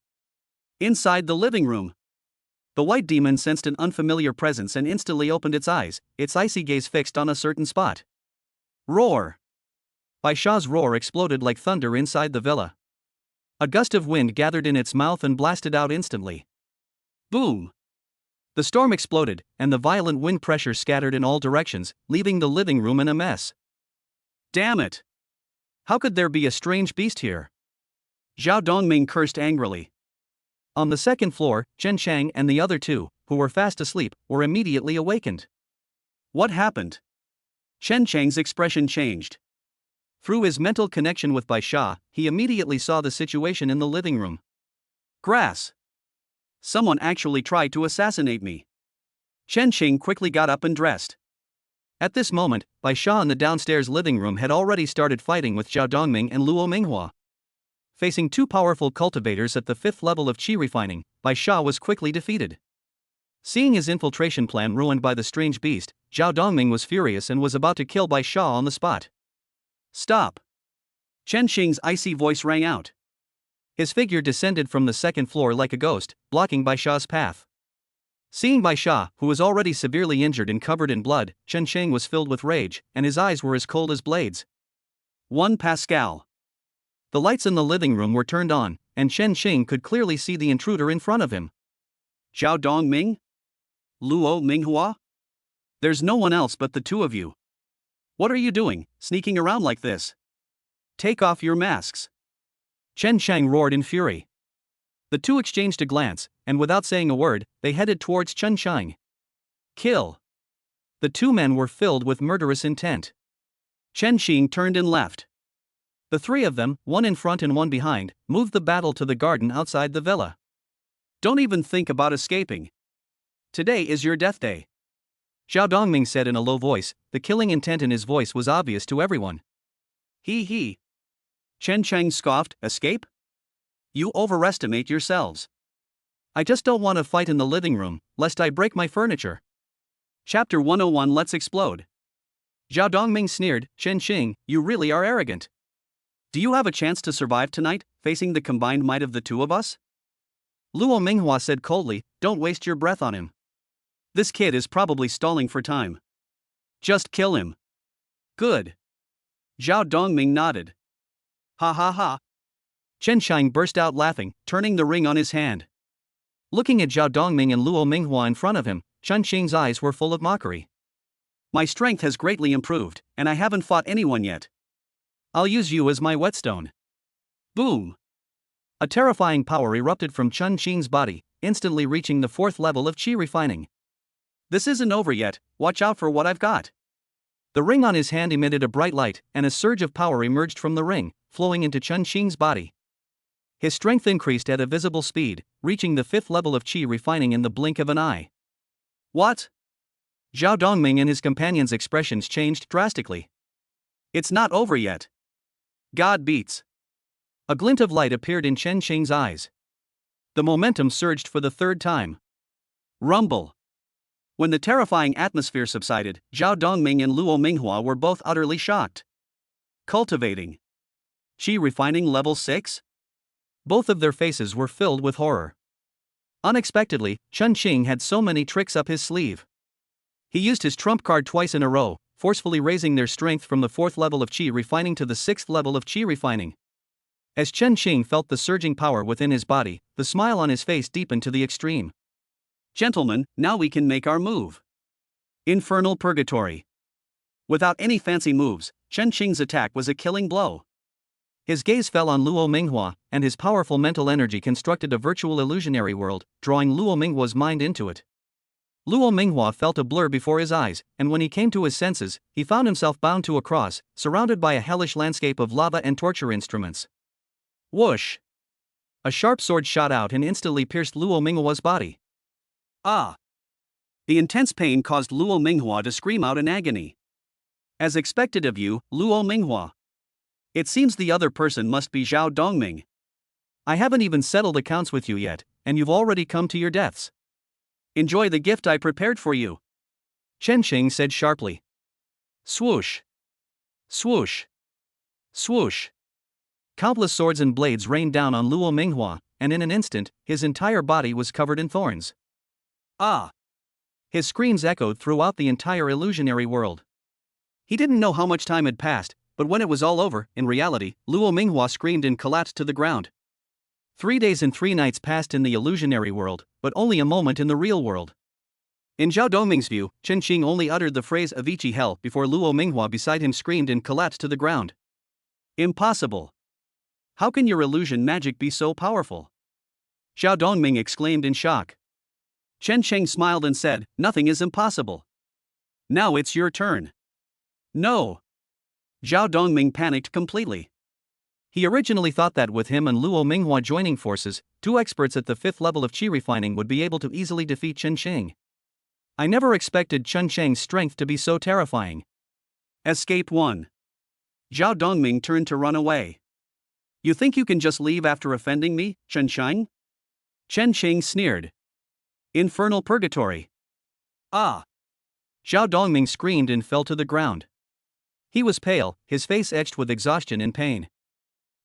Inside the living room, the white demon sensed an unfamiliar presence and instantly opened its eyes, its icy gaze fixed on a certain spot. Roar! Bai Sha's roar exploded like thunder inside the villa. A gust of wind gathered in its mouth and blasted out instantly. Boom! The storm exploded, and the violent wind pressure scattered in all directions, leaving the living room in a mess. Damn it! How could there be a strange beast here? Zhao Dongming cursed angrily. On the second floor, Chen Chang and the other two, who were fast asleep, were immediately awakened. What happened? Chen Chang's expression changed. Through his mental connection with Bai Sha, he immediately saw the situation in the living room. Grass! Someone actually tried to assassinate me. Chen Xing quickly got up and dressed. At this moment, Bai Sha in the downstairs living room had already started fighting with Zhao Dongming and Luo Minghua. Facing two powerful cultivators at the 5th level of qi refining, Bai Sha was quickly defeated. Seeing his infiltration plan ruined by the strange beast, Zhao Dongming was furious and was about to kill Bai Sha on the spot. Stop! Chen Xing's icy voice rang out. His figure descended from the second floor like a ghost, blocking Bai Sha's path. Seeing Bai Sha, who was already severely injured and covered in blood, Chen Xing was filled with rage, and his eyes were as cold as blades. 1 Pascal. The lights in the living room were turned on, and Chen Xing could clearly see the intruder in front of him. Zhao Dongming? Luo Minghua? There's no one else but the two of you. What are you doing, sneaking around like this? Take off your masks. Chen Chang roared in fury. The two exchanged a glance, and without saying a word, they headed towards Chen Chang. Kill! The two men were filled with murderous intent. Chen Xing turned and left. The three of them, one in front and one behind, moved the battle to the garden outside the villa. Don't even think about escaping. Today is your death day. Zhao Dongming said in a low voice, the killing intent in his voice was obvious to everyone. He. Chen Chang scoffed, escape? You overestimate yourselves. I just don't want to fight in the living room, lest I break my furniture. Chapter 101 Let's explode. Zhao Dongming sneered, Chen Xing, you really are arrogant. Do you have a chance to survive tonight, facing the combined might of the two of us? Luo Minghua said coldly, don't waste your breath on him. This kid is probably stalling for time. Just kill him. Good. Zhao Dongming nodded. Ha ha ha. Chen Chang burst out laughing, turning the ring on his hand. Looking at Zhao Dongming and Luo Minghua in front of him, Chen Xing's eyes were full of mockery. My strength has greatly improved, and I haven't fought anyone yet. I'll use you as my whetstone. Boom! A terrifying power erupted from Chen Xing's body, instantly reaching the 4th level of qi refining. This isn't over yet, watch out for what I've got. The ring on his hand emitted a bright light, and a surge of power emerged from the ring, flowing into Chen Xing's body. His strength increased at a visible speed, reaching the 5th level of qi refining in the blink of an eye. What? Zhao Dongming and his companions' expressions changed drastically. It's not over yet. God beats. A glint of light appeared in Chen Xing's eyes. The momentum surged for the 3rd time. Rumble. When the terrifying atmosphere subsided, Zhao Dongming and Luo Minghua were both utterly shocked. Cultivating. Qi refining level 6? Both of their faces were filled with horror. Unexpectedly, Chen Xing had so many tricks up his sleeve. He used his trump card twice in a row, forcefully raising their strength from the 4th level of qi refining to the 6th level of qi refining. As Chen Xing felt the surging power within his body, the smile on his face deepened to the extreme. Gentlemen, now we can make our move. Infernal Purgatory. Without any fancy moves, Chen Qing's attack was a killing blow. His gaze fell on Luo Minghua, and his powerful mental energy constructed a virtual illusionary world, drawing Luo Minghua's mind into it. Luo Minghua felt a blur before his eyes, and when he came to his senses, he found himself bound to a cross, surrounded by a hellish landscape of lava and torture instruments. Whoosh! A sharp sword shot out and instantly pierced Luo Minghua's body. Ah! The intense pain caused Luo Minghua to scream out in agony. As expected of you, Luo Minghua. It seems the other person must be Zhao Dongming. I haven't even settled accounts with you yet, and you've already come to your deaths. Enjoy the gift I prepared for you, Chen Qing said sharply. Swoosh! Swoosh! Swoosh! Countless swords and blades rained down on Luo Minghua, and in an instant, his entire body was covered in thorns. Ah! His screams echoed throughout the entire illusionary world. He didn't know how much time had passed, but when it was all over, in reality, Luo Minghua screamed and collapsed to the ground. 3 days and 3 nights passed in the illusionary world, but only a moment in the real world. In Zhao Dongming's view, Chen Qing only uttered the phrase Avicii hell before Luo Minghua beside him screamed and collapsed to the ground. Impossible! How can your illusion magic be so powerful? Zhao Dongming exclaimed in shock. Chen Qing smiled and said, nothing is impossible. Now it's your turn. No! Zhao Dongming panicked completely. He originally thought that with him and Luo Minghua joining forces, 2 experts at the 5th level of qi refining would be able to easily defeat Chen Qing. I never expected Chen Qing's strength to be so terrifying. Escape 1. Zhao Dongming turned to run away. You think you can just leave after offending me, Chen Qing? Chen Qing sneered. Infernal purgatory. Ah! Zhao Dongming screamed and fell to the ground. He was pale, his face etched with exhaustion and pain.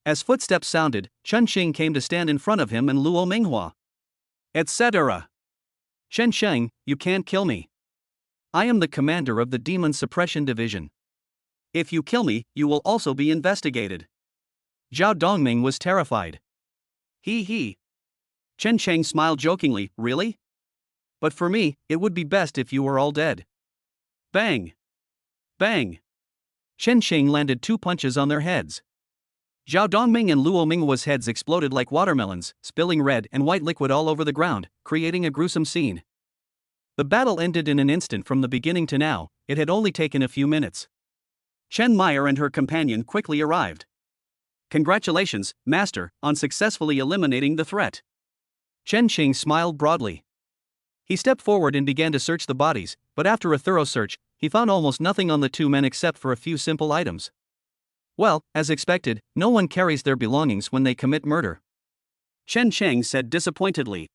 As footsteps sounded, Chen Qing came to stand in front of him and Luo Minghua. Etc. Chen Qing, you can't kill me. I am the commander of the Demon Suppression Division. If you kill me, you will also be investigated. Zhao Dongming was terrified. He. Chen Qing smiled jokingly, really? But for me, it would be best if you were all dead. Bang! Bang! Chen Qing landed 2 punches on their heads. Zhao Dongming and Luo Minghua's heads exploded like watermelons, spilling red and white liquid all over the ground, creating a gruesome scene. The battle ended in an instant from the beginning to now, it had only taken a few minutes. Chen Meyer and her companion quickly arrived. Congratulations, Master, on successfully eliminating the threat. Chen Qing smiled broadly. He stepped forward and began to search the bodies, but after a thorough search, he found almost nothing on the 2 men except for a few simple items. Well, as expected, no one carries their belongings when they commit murder. Chen Qing said disappointedly.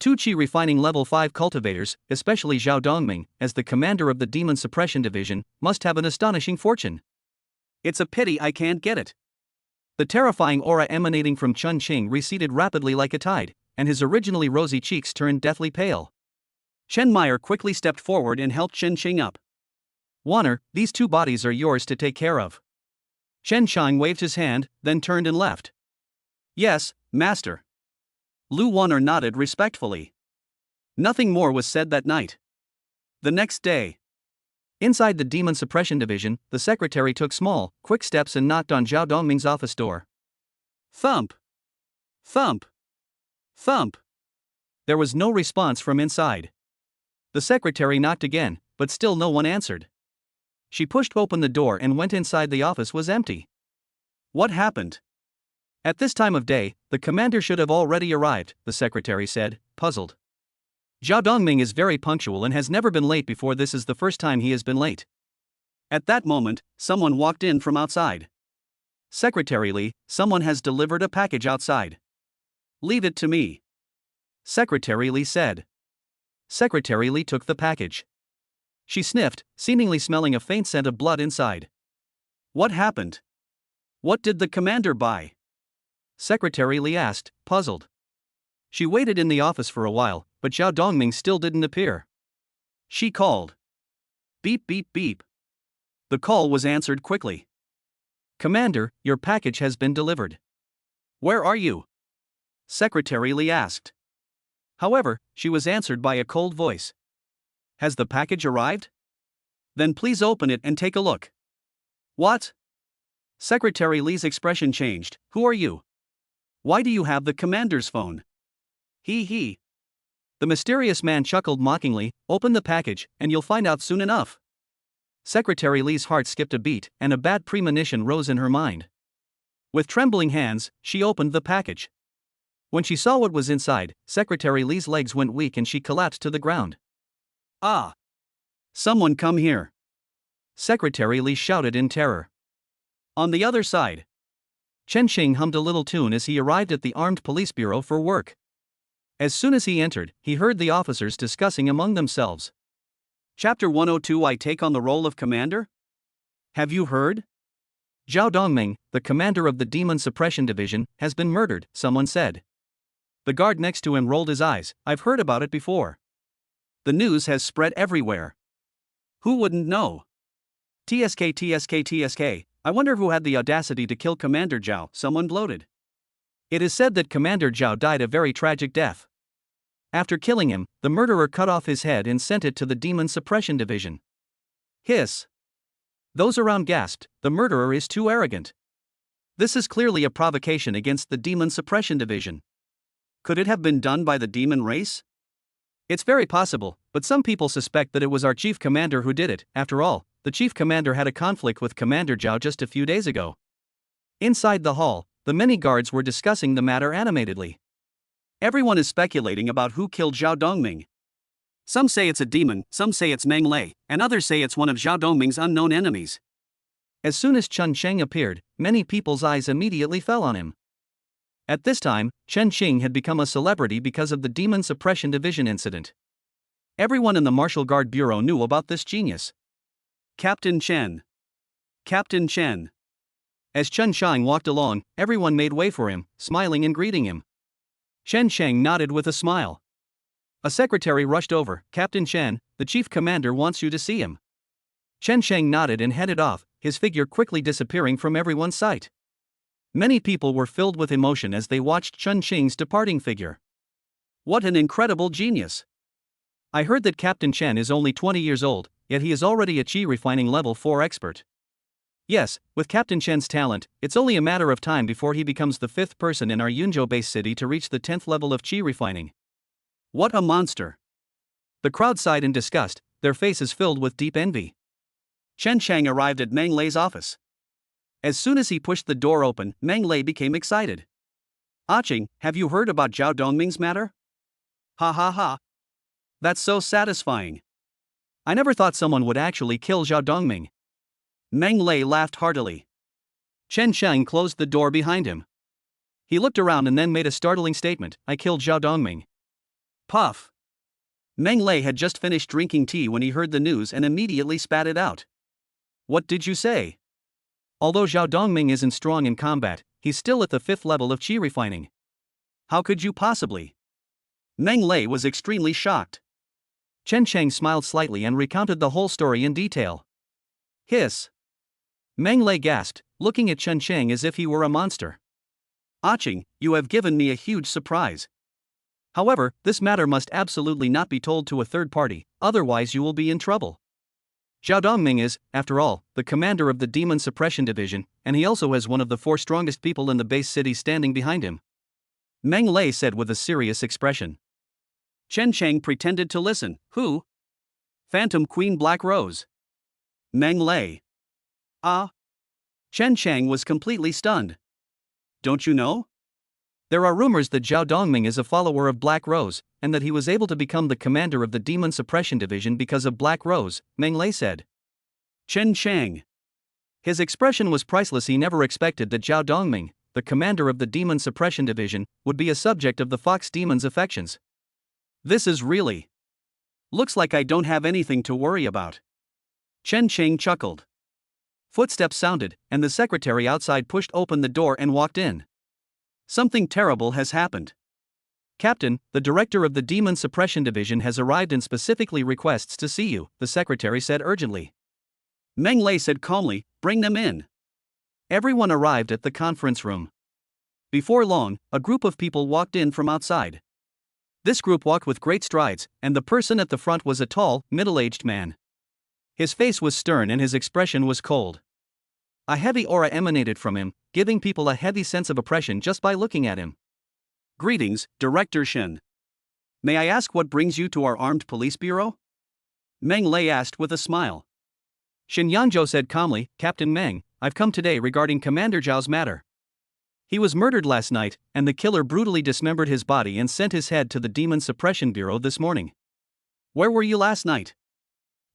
2 qi refining level 5 cultivators, especially Zhao Dongming, as the commander of the Demon Suppression Division, must have an astonishing fortune. It's a pity I can't get it. The terrifying aura emanating from Chen Qing receded rapidly like a tide, and his originally rosy cheeks turned deathly pale. Chen Meyer quickly stepped forward and helped Chen Qing up. Wanner, these 2 bodies are yours to take care of. Chen Qing waved his hand, then turned and left. Yes, Master. Lu Wanner nodded respectfully. Nothing more was said that night. The next day. Inside the Demon Suppression Division, the secretary took small, quick steps and knocked on Zhao Dongming's office door. Thump! Thump! Thump! There was no response from inside. The secretary knocked again, but still no one answered. She pushed open the door and went inside. The office was empty. What happened? At this time of day, the commander should have already arrived, the secretary said, puzzled. Zhao Dongming is very punctual and has never been late before. This is the first time he has been late. At that moment, someone walked in from outside. Secretary Li, someone has delivered a package outside. Leave it to me. Secretary Li said. Secretary Li took the package. She sniffed, seemingly smelling a faint scent of blood inside. What happened? What did the commander buy? Secretary Li asked, puzzled. She waited in the office for a while, but Zhao Dongming still didn't appear. She called. Beep beep beep. The call was answered quickly. Commander, your package has been delivered. Where are you? Secretary Li asked. However, she was answered by a cold voice. Has the package arrived? Then please open it and take a look. What? Secretary Lee's expression changed. Who are you? Why do you have the commander's phone? He. The mysterious man chuckled mockingly. Open the package, and you'll find out soon enough. Secretary Lee's heart skipped a beat, and a bad premonition rose in her mind. With trembling hands, she opened the package. When she saw what was inside, Secretary Lee's legs went weak and she collapsed to the ground. Ah! Someone come here! Secretary Lee shouted in terror. On the other side. Chen Xing hummed a little tune as he arrived at the Armed Police Bureau for work. As soon as he entered, he heard the officers discussing among themselves. Chapter 102 I take on the role of commander? Have you heard? Zhao Dongming, the commander of the Demon Suppression Division, has been murdered, someone said. The guard next to him rolled his eyes. I've heard about it before. The news has spread everywhere. Who wouldn't know? TSK. I wonder who had the audacity to kill Commander Zhao, someone bloated. It is said that Commander Zhao died a very tragic death. After killing him, the murderer cut off his head and sent it to the Demon Suppression Division. Hiss. Those around gasped, the murderer is too arrogant. This is clearly a provocation against the Demon Suppression Division. Could it have been done by the demon race? It's very possible, but some people suspect that it was our chief commander who did it. After all, the chief commander had a conflict with Commander Zhao just a few days ago. Inside the hall, the many guards were discussing the matter animatedly. Everyone is speculating about who killed Zhao Dongming. Some say it's a demon, some say it's Meng Lei, and others say it's one of Zhao Dongming's unknown enemies. As soon as Chen Sheng appeared, many people's eyes immediately fell on him. At this time, Chen Xing had become a celebrity because of the Demon Suppression Division incident. Everyone in the Martial Guard Bureau knew about this genius. Captain Chen. Captain Chen. As Chen Shang walked along, everyone made way for him, smiling and greeting him. Chen Sheng nodded with a smile. A secretary rushed over. Captain Chen, the chief commander wants you to see him. Chen Sheng nodded and headed off, his figure quickly disappearing from everyone's sight. Many people were filled with emotion as they watched Chen Xing's departing figure. What an incredible genius! I heard that Captain Chen is only 20 years old, yet he is already a qi refining level 4 expert. Yes, with Captain Chen's talent, it's only a matter of time before he becomes the 5th person in our Yunzhou-based city to reach the 10th level of qi refining. What a monster! The crowd sighed in disgust, their faces filled with deep envy. Chen Shang arrived at Meng Lei's office. As soon as he pushed the door open, Meng Lei became excited. Ching, have you heard about Zhao Dongming's matter? Ha. That's so satisfying. I never thought someone would actually kill Zhao Dongming. Meng Lei laughed heartily. Chen Sheng closed the door behind him. He looked around and then made a startling statement. I killed Zhao Dongming. Puff. Meng Lei had just finished drinking tea when he heard the news and immediately spat it out. What did you say? Although Zhao Dongming isn't strong in combat, he's still at the 5th level of qi refining. How could you possibly? Meng Lei was extremely shocked. Chen Sheng smiled slightly and recounted the whole story in detail. Hiss. Meng Lei gasped, looking at Chen Sheng as if he were a monster. Ching, you have given me a huge surprise. However, this matter must absolutely not be told to a third party, otherwise you will be in trouble. Zhao Dongming is, after all, the commander of the Demon Suppression Division, and he also has one of the 4 strongest people in the base city standing behind him. Meng Lei said with a serious expression. Chen Sheng pretended to listen. Who? Phantom Queen Black Rose. Meng Lei. Ah. Chen Sheng was completely stunned. Don't you know? There are rumors that Zhao Dongming is a follower of Black Rose, and that he was able to become the commander of the Demon Suppression Division because of Black Rose, Meng Lei said. Chen Sheng. His expression was priceless. He never expected that Zhao Dongming, the commander of the Demon Suppression Division, would be a subject of the Fox Demon's affections. This is really. Looks like I don't have anything to worry about. Chen Sheng chuckled. Footsteps sounded, and the secretary outside pushed open the door and walked in. Something terrible has happened. Captain, the director of the Demon Suppression Division has arrived and specifically requests to see you, the secretary said urgently. Meng Lei said calmly, bring them in. Everyone arrived at the conference room. Before long, a group of people walked in from outside. This group walked with great strides, and the person at the front was a tall, middle-aged man. His face was stern and his expression was cold. A heavy aura emanated from him, giving people a heavy sense of oppression just by looking at him. Greetings, Director Shin. May I ask what brings you to our armed police bureau? Meng Lei asked with a smile. Shin Yanzhou said calmly, Captain Meng, I've come today regarding Commander Zhao's matter. He was murdered last night, and the killer brutally dismembered his body and sent his head to the Demon Suppression Bureau this morning. Where were you last night?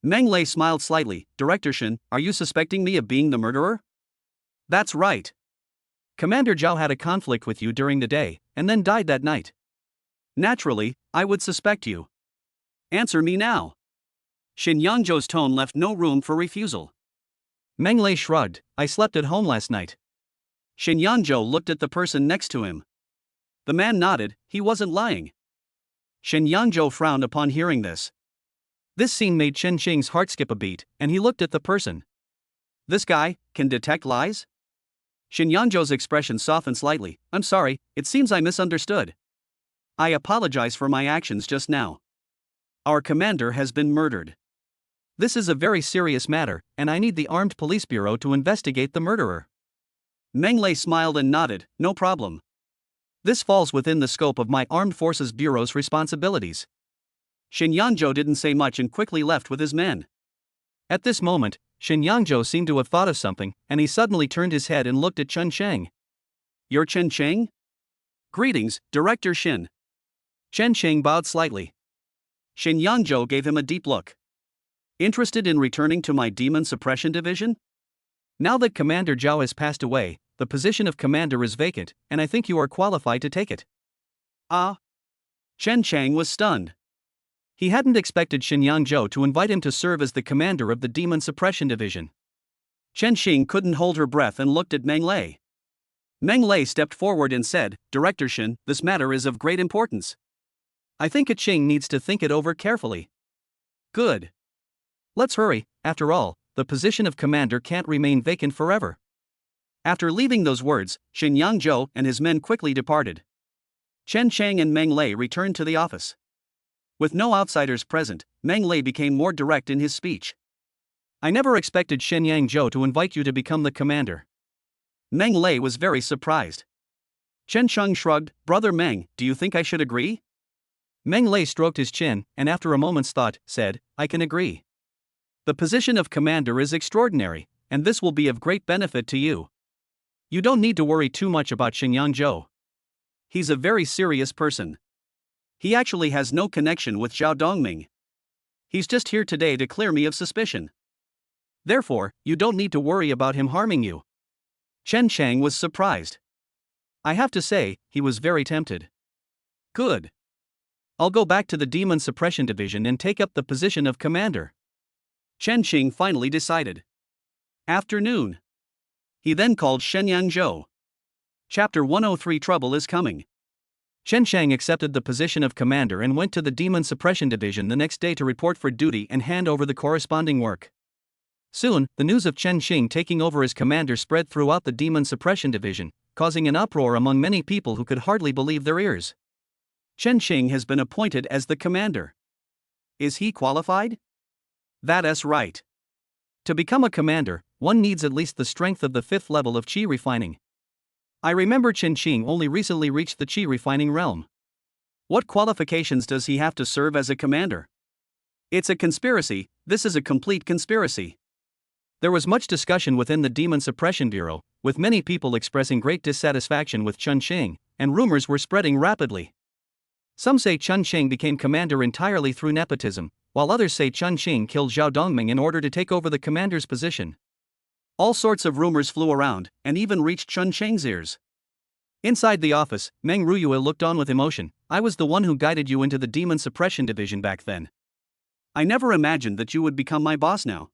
Meng Lei smiled slightly. Director Shin, are you suspecting me of being the murderer? That's right. Commander Zhao had a conflict with you during the day, and then died that night. Naturally, I would suspect you. Answer me now. Shin Yangzhou's tone left no room for refusal. Meng Lei shrugged, I slept at home last night. Shin Yangzhou looked at the person next to him. The man nodded, he wasn't lying. Shin Yangzhou frowned upon hearing this. This scene made Chen Qing's heart skip a beat, and he looked at the person. This guy can detect lies? Shin Yangzhou's expression softened slightly. I'm sorry, it seems I misunderstood. I apologize for my actions just now. Our commander has been murdered. This is a very serious matter, and I need the Armed Police Bureau to investigate the murderer. Meng Lei smiled and nodded, no problem. This falls within the scope of my Armed Forces Bureau's responsibilities. Shin Yangzhou didn't say much and quickly left with his men. At this moment, Shin Yangzhou seemed to have thought of something, and he suddenly turned his head and looked at Chen Sheng. You're Chen Sheng? Greetings, Director Shin. Chen Sheng bowed slightly. Shin Yangzhou gave him a deep look. Interested in returning to my Demon Suppression Division? Now that Commander Zhao has passed away, the position of commander is vacant, and I think you are qualified to take it. Ah? Chen Sheng was stunned. He hadn't expected Shin Yangzhou to invite him to serve as the commander of the Demon Suppression Division. Chen Xing couldn't hold her breath and looked at Meng Lei. Meng Lei stepped forward and said, Director Shin, this matter is of great importance. I think Qing needs to think it over carefully. Good. Let's hurry, after all, the position of commander can't remain vacant forever. After leaving those words, Shin Yangzhou and his men quickly departed. Chen Sheng and Meng Lei returned to the office. With no outsiders present, Meng Lei became more direct in his speech. I never expected Shin Yangzhou to invite you to become the commander. Meng Lei was very surprised. Chen Sheng shrugged, Brother Meng, do you think I should agree? Meng Lei stroked his chin, and after a moment's thought, said, I can agree. The position of commander is extraordinary, and this will be of great benefit to you. You don't need to worry too much about Shin Yangzhou. He's a very serious person. He actually has no connection with Zhao Dongming. He's just here today to clear me of suspicion. Therefore, you don't need to worry about him harming you. Chen Sheng was surprised. I have to say, he was very tempted. Good. I'll go back to the Demon Suppression Division and take up the position of commander. Chen Xing finally decided. Afternoon. He then called Shen Yangzhou. Chapter 103 Trouble is coming. Chen Sheng accepted the position of commander and went to the Demon Suppression Division the next day to report for duty and hand over the corresponding work. Soon, the news of Chen Xing taking over as commander spread throughout the Demon Suppression Division, causing an uproar among many people who could hardly believe their ears. Chen Xing has been appointed as the commander. Is he qualified? That's right. To become a commander, one needs at least the strength of the 5th level of qi refining. I remember Chen Xing only recently reached the qi refining realm. What qualifications does he have to serve as a commander? It's a conspiracy, this is a complete conspiracy. There was much discussion within the Demon Suppression Bureau, with many people expressing great dissatisfaction with Chen Xing, and rumors were spreading rapidly. Some say Chen Xing became commander entirely through nepotism, while others say Chen Xing killed Zhao Dongming in order to take over the commander's position. All sorts of rumors flew around, and even reached Chen Sheng's ears. Inside the office, Meng Ruyue looked on with emotion. I was the one who guided you into the Demon Suppression Division back then. I never imagined that you would become my boss now.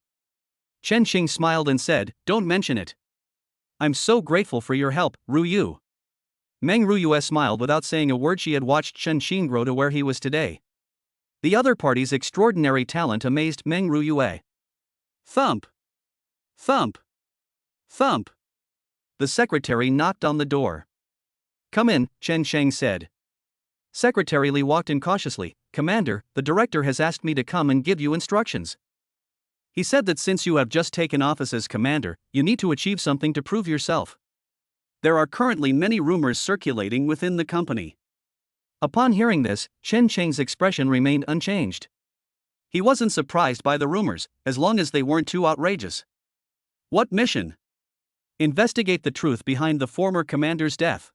Chen Xing smiled and said, Don't mention it. I'm so grateful for your help, Ruyue. Meng Ruyue smiled without saying a word. She had watched Chen Xing grow to where he was today. The other party's extraordinary talent amazed Meng Ruyue. Thump! Thump! Thump! The secretary knocked on the door. Come in, Chen Sheng said. Secretary Li walked in cautiously. Commander, the director has asked me to come and give you instructions. He said that since you have just taken office as commander, you need to achieve something to prove yourself. There are currently many rumors circulating within the company. Upon hearing this, Chen Cheng's expression remained unchanged. He wasn't surprised by the rumors, as long as they weren't too outrageous. What mission? Investigate the truth behind the former commander's death.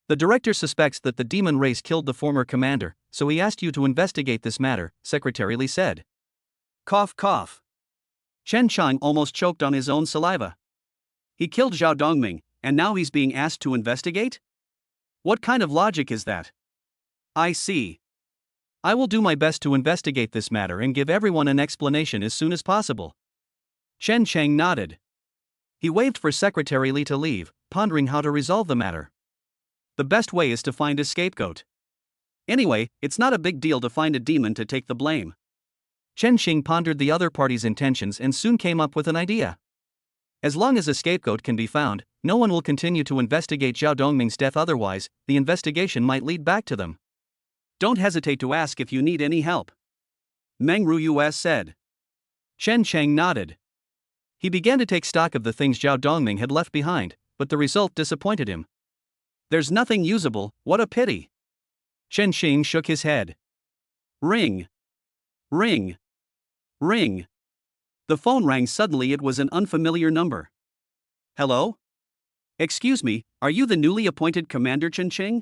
The director suspects that the demon race killed the former commander, so he asked you to investigate this matter, Secretary Li said. Cough cough. Chen Chang almost choked on his own saliva. He killed Zhao Dongming, and now he's being asked to investigate? What kind of logic is that? I see. I will do my best to investigate this matter and give everyone an explanation as soon as possible. Chen Chang nodded. He waved for Secretary Li to leave, pondering how to resolve the matter. The best way is to find a scapegoat. Anyway, it's not a big deal to find a demon to take the blame. Chen Xing pondered the other party's intentions and soon came up with an idea. As long as a scapegoat can be found, no one will continue to investigate Zhao Dongming's death, otherwise, the investigation might lead back to them. Don't hesitate to ask if you need any help, Meng Ruyue said. Chen Cheng nodded. He began to take stock of the things Zhao Dongming had left behind, but the result disappointed him. There's nothing usable, what a pity. Chen Xing shook his head. Ring. Ring. Ring. The phone rang suddenly. It was an unfamiliar number. Hello? Excuse me, are you the newly appointed Commander Chen Qing?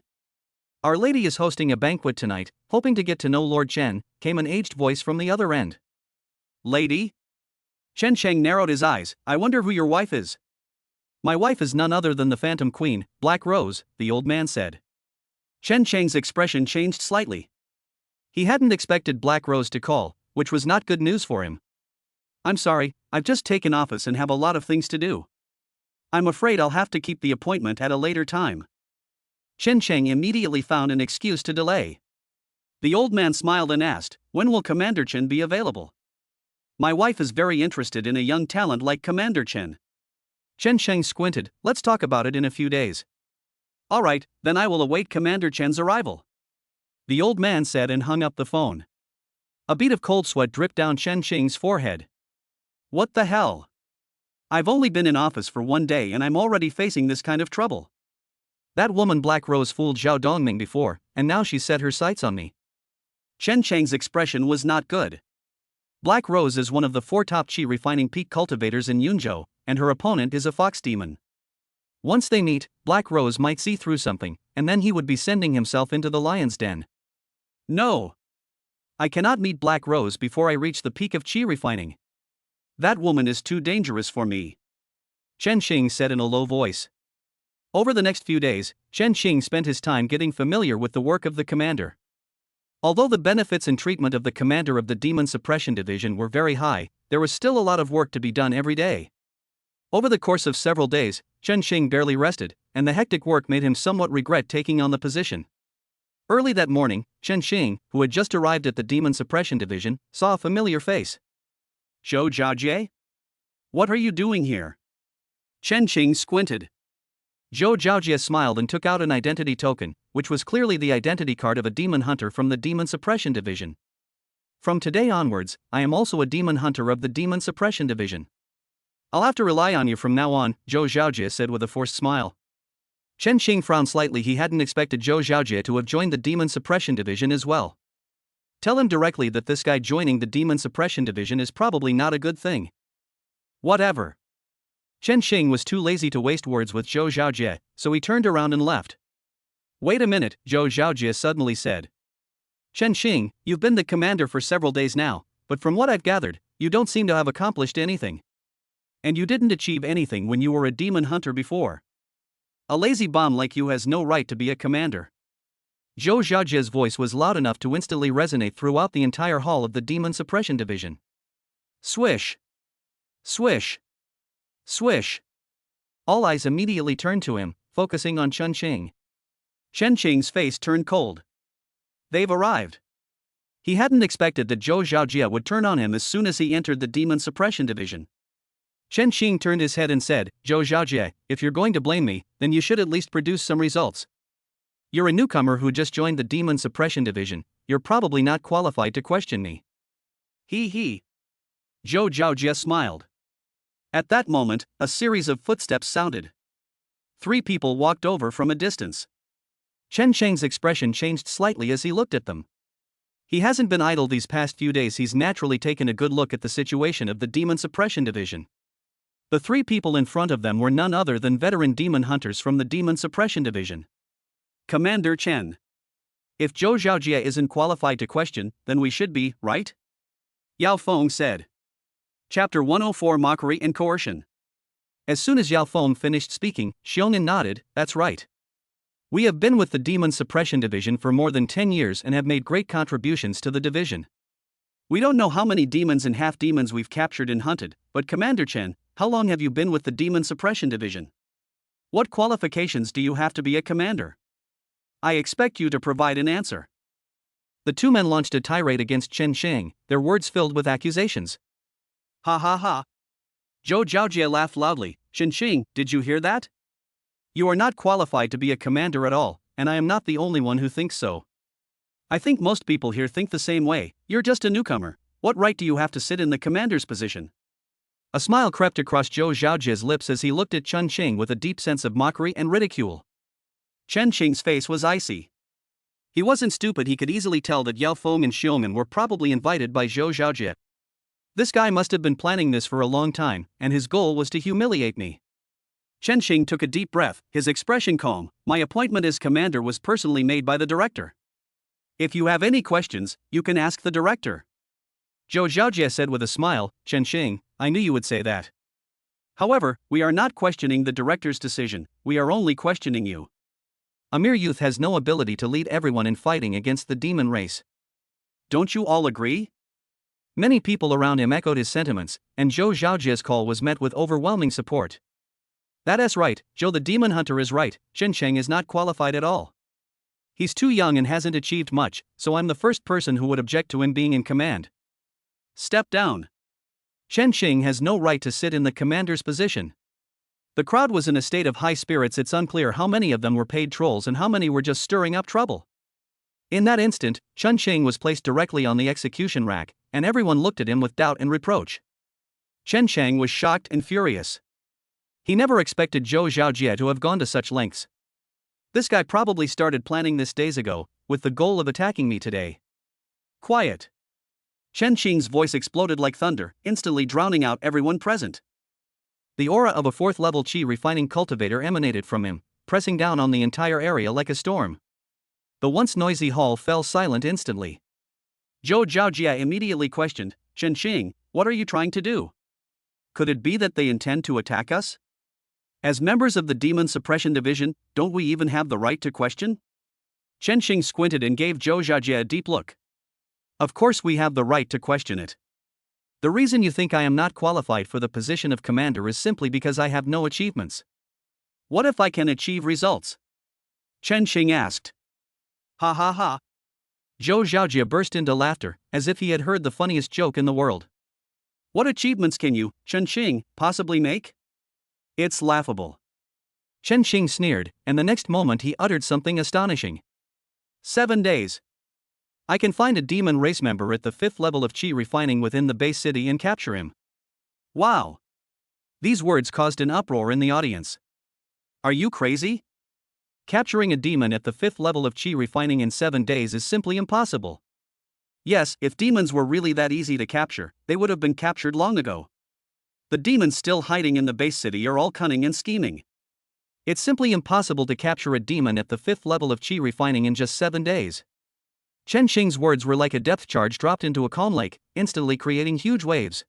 Our Lady is hosting a banquet tonight, hoping to get to know Lord Chen, came an aged voice from the other end. Lady? Chen Cheng narrowed his eyes. I wonder who your wife is. My wife is none other than the Phantom Queen, Black Rose, the old man said. Chen Cheng's expression changed slightly. He hadn't expected Black Rose to call, which was not good news for him. I'm sorry, I've just taken office and have a lot of things to do. I'm afraid I'll have to keep the appointment at a later time. Chen Cheng immediately found an excuse to delay. The old man smiled and asked, when will Commander Chen be available? My wife is very interested in a young talent like Commander Chen. Chen Cheng squinted. Let's talk about it in a few days. All right, then I will await Commander Chen's arrival, the old man said and hung up the phone. A bead of cold sweat dripped down Chen Cheng's forehead. What the hell? I've only been in office for 1 day and I'm already facing this kind of trouble. That woman Black Rose fooled Zhao Dongming before, and now she's set her sights on me. Chen Cheng's expression was not good. Black Rose is one of the 4 top qi refining peak cultivators in Yunzhou, and her opponent is a fox demon. Once they meet, Black Rose might see through something, and then he would be sending himself into the lion's den. No. I cannot meet Black Rose before I reach the peak of qi refining. That woman is too dangerous for me, Chen Xing said in a low voice. Over the next few days, Chen Xing spent his time getting familiar with the work of the commander. Although the benefits and treatment of the commander of the Demon Suppression Division were very high, there was still a lot of work to be done every day. Over the course of several days, Chen Xing barely rested, and the hectic work made him somewhat regret taking on the position. Early that morning, Chen Xing, who had just arrived at the Demon Suppression Division, saw a familiar face. Zhou Zhaojie? What are you doing here? Chen Xing squinted. Zhou Zhaojie smiled and took out an identity token, which was clearly the identity card of a demon hunter from the Demon Suppression Division. From today onwards, I am also a demon hunter of the Demon Suppression Division. I'll have to rely on you from now on, Zhou Zhaojie said with a forced smile. Chen Xing frowned slightly. He hadn't expected Zhou Zhaojie to have joined the Demon Suppression Division as well. Tell him directly that this guy joining the Demon Suppression Division is probably not a good thing. Whatever. Chen Xing was too lazy to waste words with Zhou Zhaojie, so he turned around and left. Wait a minute, Zhou Zhaojie suddenly said. Chen Xing, you've been the commander for several days now, but from what I've gathered, you don't seem to have accomplished anything. And you didn't achieve anything when you were a demon hunter before. A lazy bomb like you has no right to be a commander. Zhou Zhaojie's voice was loud enough to instantly resonate throughout the entire hall of the Demon Suppression Division. Swish. Swish. Swish. All eyes immediately turned to him, focusing on Chen Xing. Chen Xing's face turned cold. They've arrived. He hadn't expected that Zhou Zhaojie would turn on him as soon as he entered the Demon Suppression Division. Chen Xing turned his head and said, Zhou Zhaojie, if you're going to blame me, then you should at least produce some results. You're a newcomer who just joined the Demon Suppression Division, you're probably not qualified to question me. He. Zhou Zhaojie smiled. At that moment, a series of footsteps sounded. 3 people walked over from a distance. Chen Sheng's expression changed slightly as he looked at them. He hasn't been idle these past few days. He's naturally taken a good look at the situation of the Demon Suppression Division. The 3 people in front of them were none other than veteran demon hunters from the Demon Suppression Division. Commander Chen. If Zhou Zhaojie isn't qualified to question, then we should be, right? Yao Feng said. Chapter 104 Mockery and Coercion. As soon as Yao Feng finished speaking, Xiong'an nodded, that's right. We have been with the Demon Suppression Division for more than 10 years and have made great contributions to the division. We don't know how many demons and half-demons we've captured and hunted, but Commander Chen, how long have you been with the Demon Suppression Division? What qualifications do you have to be a commander? I expect you to provide an answer. The 2 men launched a tirade against Chen Sheng, their words filled with accusations. Ha ha ha. Zhou Zhaojie laughed loudly. Chen Sheng, did you hear that? You are not qualified to be a commander at all, and I am not the only one who thinks so. I think most people here think the same way. You're just a newcomer. What right do you have to sit in the commander's position? A smile crept across Zhou Zhaojie's lips as he looked at Chen Sheng with a deep sense of mockery and ridicule. Chen Sheng's face was icy. He wasn't stupid. He could easily tell that Yao Feng and Xiong'an were probably invited by Zhou Zhaojie. This guy must have been planning this for a long time, and his goal was to humiliate me. Chen Sheng took a deep breath, his expression calm. My appointment as commander was personally made by the director. If you have any questions, you can ask the director. Zhou Zhaojie said with a smile. Chen Sheng, I knew you would say that. However, we are not questioning the director's decision, we are only questioning you. A mere youth has no ability to lead everyone in fighting against the demon race. Don't you all agree? Many people around him echoed his sentiments, and Zhou Zhaojie's call was met with overwhelming support. That's right, Zhou the demon hunter is right, Chen Sheng is not qualified at all. He's too young and hasn't achieved much, so I'm the first person who would object to him being in command. Step down. Chen Sheng has no right to sit in the commander's position. The crowd was in a state of high spirits. It's unclear how many of them were paid trolls and how many were just stirring up trouble. In that instant, Chen Sheng was placed directly on the execution rack, and everyone looked at him with doubt and reproach. Chen Sheng was shocked and furious. He never expected Zhou Zhaojie to have gone to such lengths. This guy probably started planning this days ago, with the goal of attacking me today. Quiet. Chen Sheng's voice exploded like thunder, instantly drowning out everyone present. The aura of a 4th-level qi refining cultivator emanated from him, pressing down on the entire area like a storm. The once noisy hall fell silent instantly. Zhou Zhaojie immediately questioned, Chen Sheng, what are you trying to do? Could it be that they intend to attack us? As members of the Demon Suppression Division, don't we even have the right to question? Chen Sheng squinted and gave Zhou Zhaojie a deep look. Of course we have the right to question it. The reason you think I am not qualified for the position of commander is simply because I have no achievements. What if I can achieve results? Chen Sheng asked. Ha ha ha. Zhou Zhaojie burst into laughter, as if he had heard the funniest joke in the world. What achievements can you, Chen Sheng, possibly make? It's laughable. Chen Sheng sneered, and the next moment he uttered something astonishing. 7 days. I can find a demon race member at the 5th level of qi refining within the base city and capture him. Wow. These words caused an uproar in the audience. Are you crazy? Capturing a demon at the 5th level of qi refining in 7 days is simply impossible. Yes, if demons were really that easy to capture, they would have been captured long ago. The demons still hiding in the base city are all cunning and scheming. It's simply impossible to capture a demon at the 5th level of qi refining in just 7 days. Chen Sheng's words were like a depth charge dropped into a calm lake, instantly creating huge waves.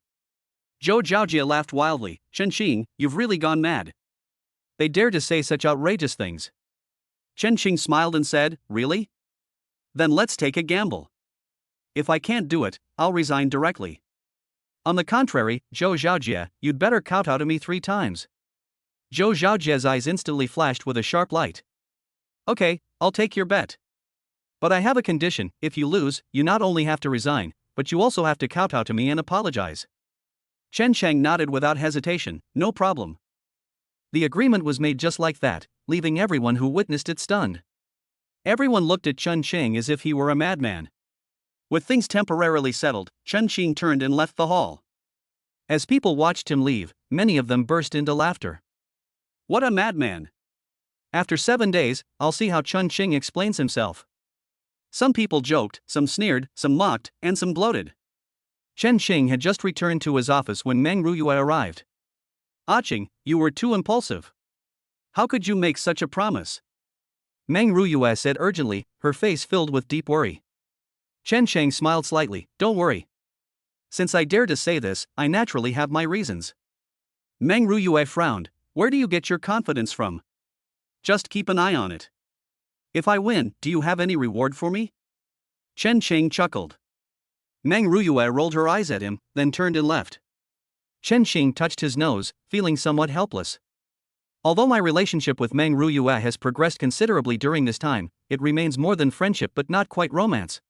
Zhou Zhaojie laughed wildly. Chen Sheng, you've really gone mad. They dare to say such outrageous things. Chen Sheng smiled and said, really? Then let's take a gamble. If I can't do it, I'll resign directly. On the contrary, Zhou Zhaojie, you'd better kowtow to me 3 times. Zhou Zhaojie's eyes instantly flashed with a sharp light. Okay, I'll take your bet. But I have a condition: if you lose, you not only have to resign, but you also have to kowtow to me and apologize. Chen Sheng nodded without hesitation. No problem. The agreement was made just like that, leaving everyone who witnessed it stunned. Everyone looked at Chen Sheng as if he were a madman. With things temporarily settled, Chen Sheng turned and left the hall. As people watched him leave, many of them burst into laughter. What a madman! After 7 days, I'll see how Chun Xing explains himself. Some people joked, some sneered, some mocked, and some gloated. Chen Xing had just returned to his office when Meng Ruyue arrived. Ah Ching, you were too impulsive. How could you make such a promise? Meng Ruyue said urgently, her face filled with deep worry. Chen Sheng smiled slightly, don't worry. Since I dare to say this, I naturally have my reasons. Meng Ruyue frowned, where do you get your confidence from? Just keep an eye on it. If I win, do you have any reward for me? Chen Cheng chuckled. Meng Ruyue rolled her eyes at him, then turned and left. Chen Xing touched his nose, feeling somewhat helpless. Although my relationship with Meng Ruyue has progressed considerably during this time, it remains more than friendship but not quite romance.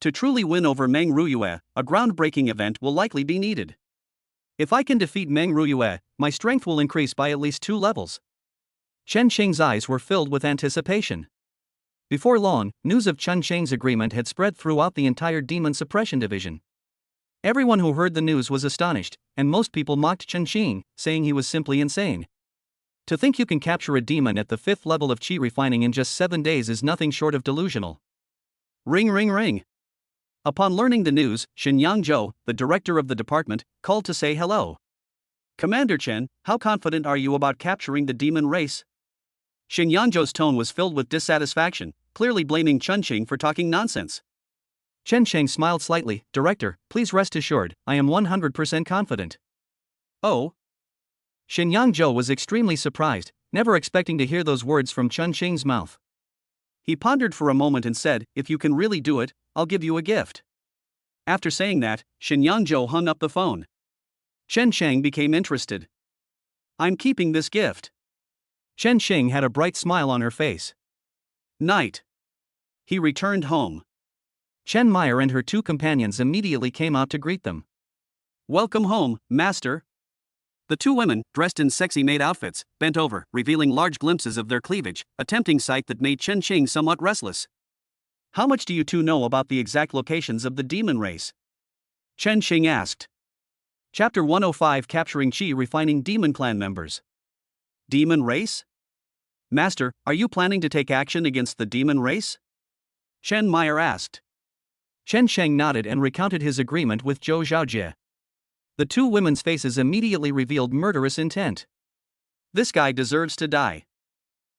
To truly win over Meng Ruyue, a groundbreaking event will likely be needed. If I can defeat Meng Ruyue, my strength will increase by at least 2 levels. Chen Xing's eyes were filled with anticipation. Before long, news of Chen Xing's agreement had spread throughout the entire Demon Suppression Division. Everyone who heard the news was astonished, and most people mocked Chen Xing, saying he was simply insane. To think you can capture a demon at the 5th level of Qi refining in just 7 days is nothing short of delusional. Ring ring ring. Upon learning the news, Xinyang Zhou, the director of the department, called to say hello. Commander Chen, how confident are you about capturing the demon race? Xinyang Zhou's tone was filled with dissatisfaction, clearly blaming Chen Xing for talking nonsense. Chen Sheng smiled slightly, Director, please rest assured, I am 100% confident. Oh? Xinyang Zhou was extremely surprised, never expecting to hear those words from Chen Xing's mouth. He pondered for a moment and said, if you can really do it, I'll give you a gift. After saying that, Xinyang Zhou hung up the phone. Chen Sheng became interested. I'm keeping this gift. Chen Xing had a bright smile on her face. Night. He returned home. Chen Meyer and her 2 companions immediately came out to greet them. Welcome home, Master. The 2 women, dressed in sexy maid outfits, bent over, revealing large glimpses of their cleavage, a tempting sight that made Chen Xing somewhat restless. How much do you 2 know about the exact locations of the demon race? Chen Xing asked. Chapter 105 Capturing Qi Refining Demon Clan Members. Demon race? Master, are you planning to take action against the demon race? Chen Meyer asked. Chen Sheng nodded and recounted his agreement with Zhou Zhaojie. The 2 women's faces immediately revealed murderous intent. This guy deserves to die.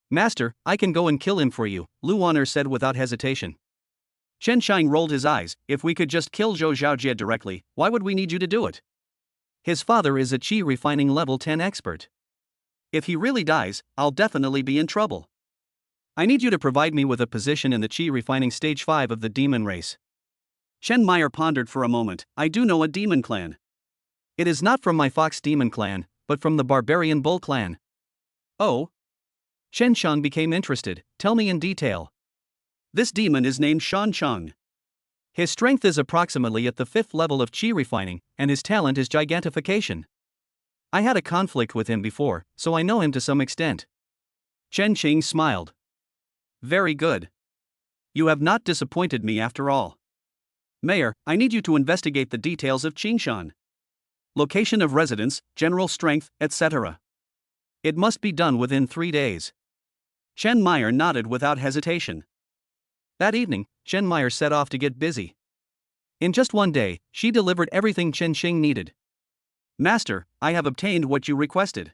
Master, I can go and kill him for you, Lu Wan'er said without hesitation. Chen Shang rolled his eyes, if we could just kill Zhou Zhaojie directly, why would we need you to do it? His father is a Qi refining level 10 expert. If he really dies, I'll definitely be in trouble. I need you to provide me with a position in the Qi refining stage 5 of the demon race. Chen Meyer pondered for a moment. I do know a demon clan. It is not from my Fox Demon clan, but from the Barbarian Bull clan. Oh? Shen Shang became interested. Tell me in detail. This demon is named Shan Chang. His strength is approximately at the 5th level of Qi refining, and his talent is gigantification. I had a conflict with him before, so I know him to some extent. Chen Qing smiled. Very good. You have not disappointed me after all. Mayor, I need you to investigate the details of Qingshan. Location of residence, general strength, etc. It must be done within 3 days. Chen Meyer nodded without hesitation. That evening, Chen Meyer set off to get busy. In just 1 day, she delivered everything Chen Xing needed. Master, I have obtained what you requested.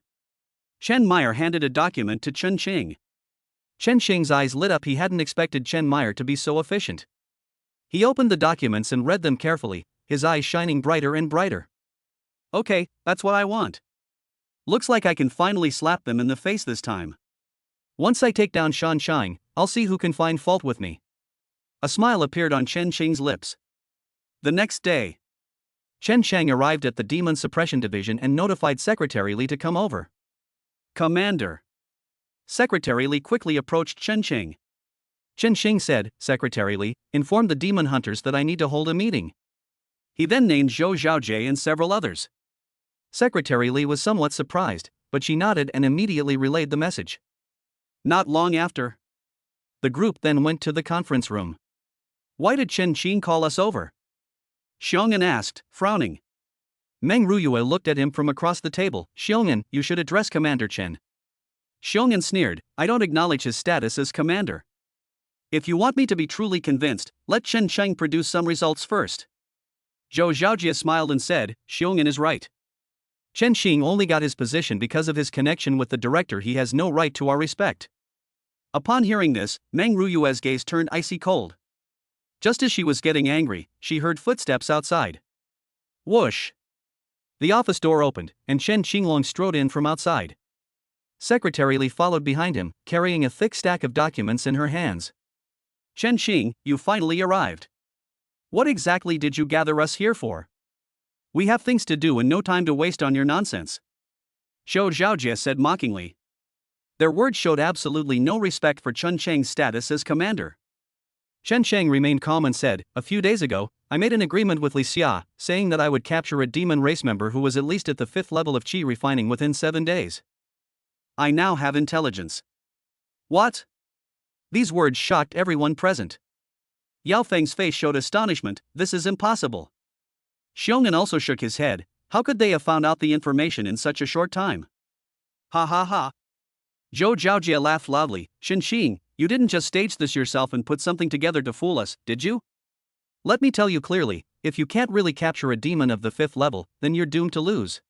Chen Meyer handed a document to Chen Xing. Chen Xing's eyes lit up. He hadn't expected Chen Meyer to be so efficient. He opened the documents and read them carefully, his eyes shining brighter and brighter. Okay, that's what I want. Looks like I can finally slap them in the face this time. Once I take down Shan Shang, I'll see who can find fault with me. A smile appeared on Chen Xing's lips. The next day, Chen Shang arrived at the Demon Suppression Division and notified Secretary Li to come over. Commander. Secretary Li quickly approached Chen Xing. Chen Xing said, Secretary Li, inform the demon hunters that I need to hold a meeting. He then named Zhou Zhaojie and several others. Secretary Li was somewhat surprised, but she nodded and immediately relayed the message. Not long after, the group then went to the conference room. Why did Chen Xing call us over? Xiong'an asked, frowning. Meng Ruyue looked at him from across the table. Xiong'an, you should address Commander Chen. Xiong'an sneered, I don't acknowledge his status as commander. If you want me to be truly convinced, let Chen Sheng produce some results first. Zhou Xiaojie smiled and said, Xiong'an is right. Chen Xing only got his position because of his connection with the director. He has no right to our respect. Upon hearing this, Meng Ruyue's gaze turned icy cold. Just as she was getting angry, she heard footsteps outside. Whoosh! The office door opened, and Chen Xinglong strode in from outside. Secretary Li followed behind him, carrying a thick stack of documents in her hands. Chen Xing, you finally arrived. What exactly did you gather us here for? We have things to do and no time to waste on your nonsense. Zhou Xiaojie said mockingly. Their words showed absolutely no respect for Chen Sheng's status as commander. Chen Sheng remained calm and said, a few days ago, I made an agreement with Li Xia, saying that I would capture a demon race member who was at least at the 5th level of qi refining within 7 days. I now have intelligence. What? These words shocked everyone present. Yao Feng's face showed astonishment. This is impossible. Xiong'an also shook his head. How could they have found out the information in such a short time? Ha ha ha. Zhou Zhaojie laughed loudly. Shen Xing, you didn't just stage this yourself and put something together to fool us, did you? Let me tell you clearly, if you can't really capture a demon of the 5th level, then you're doomed to lose.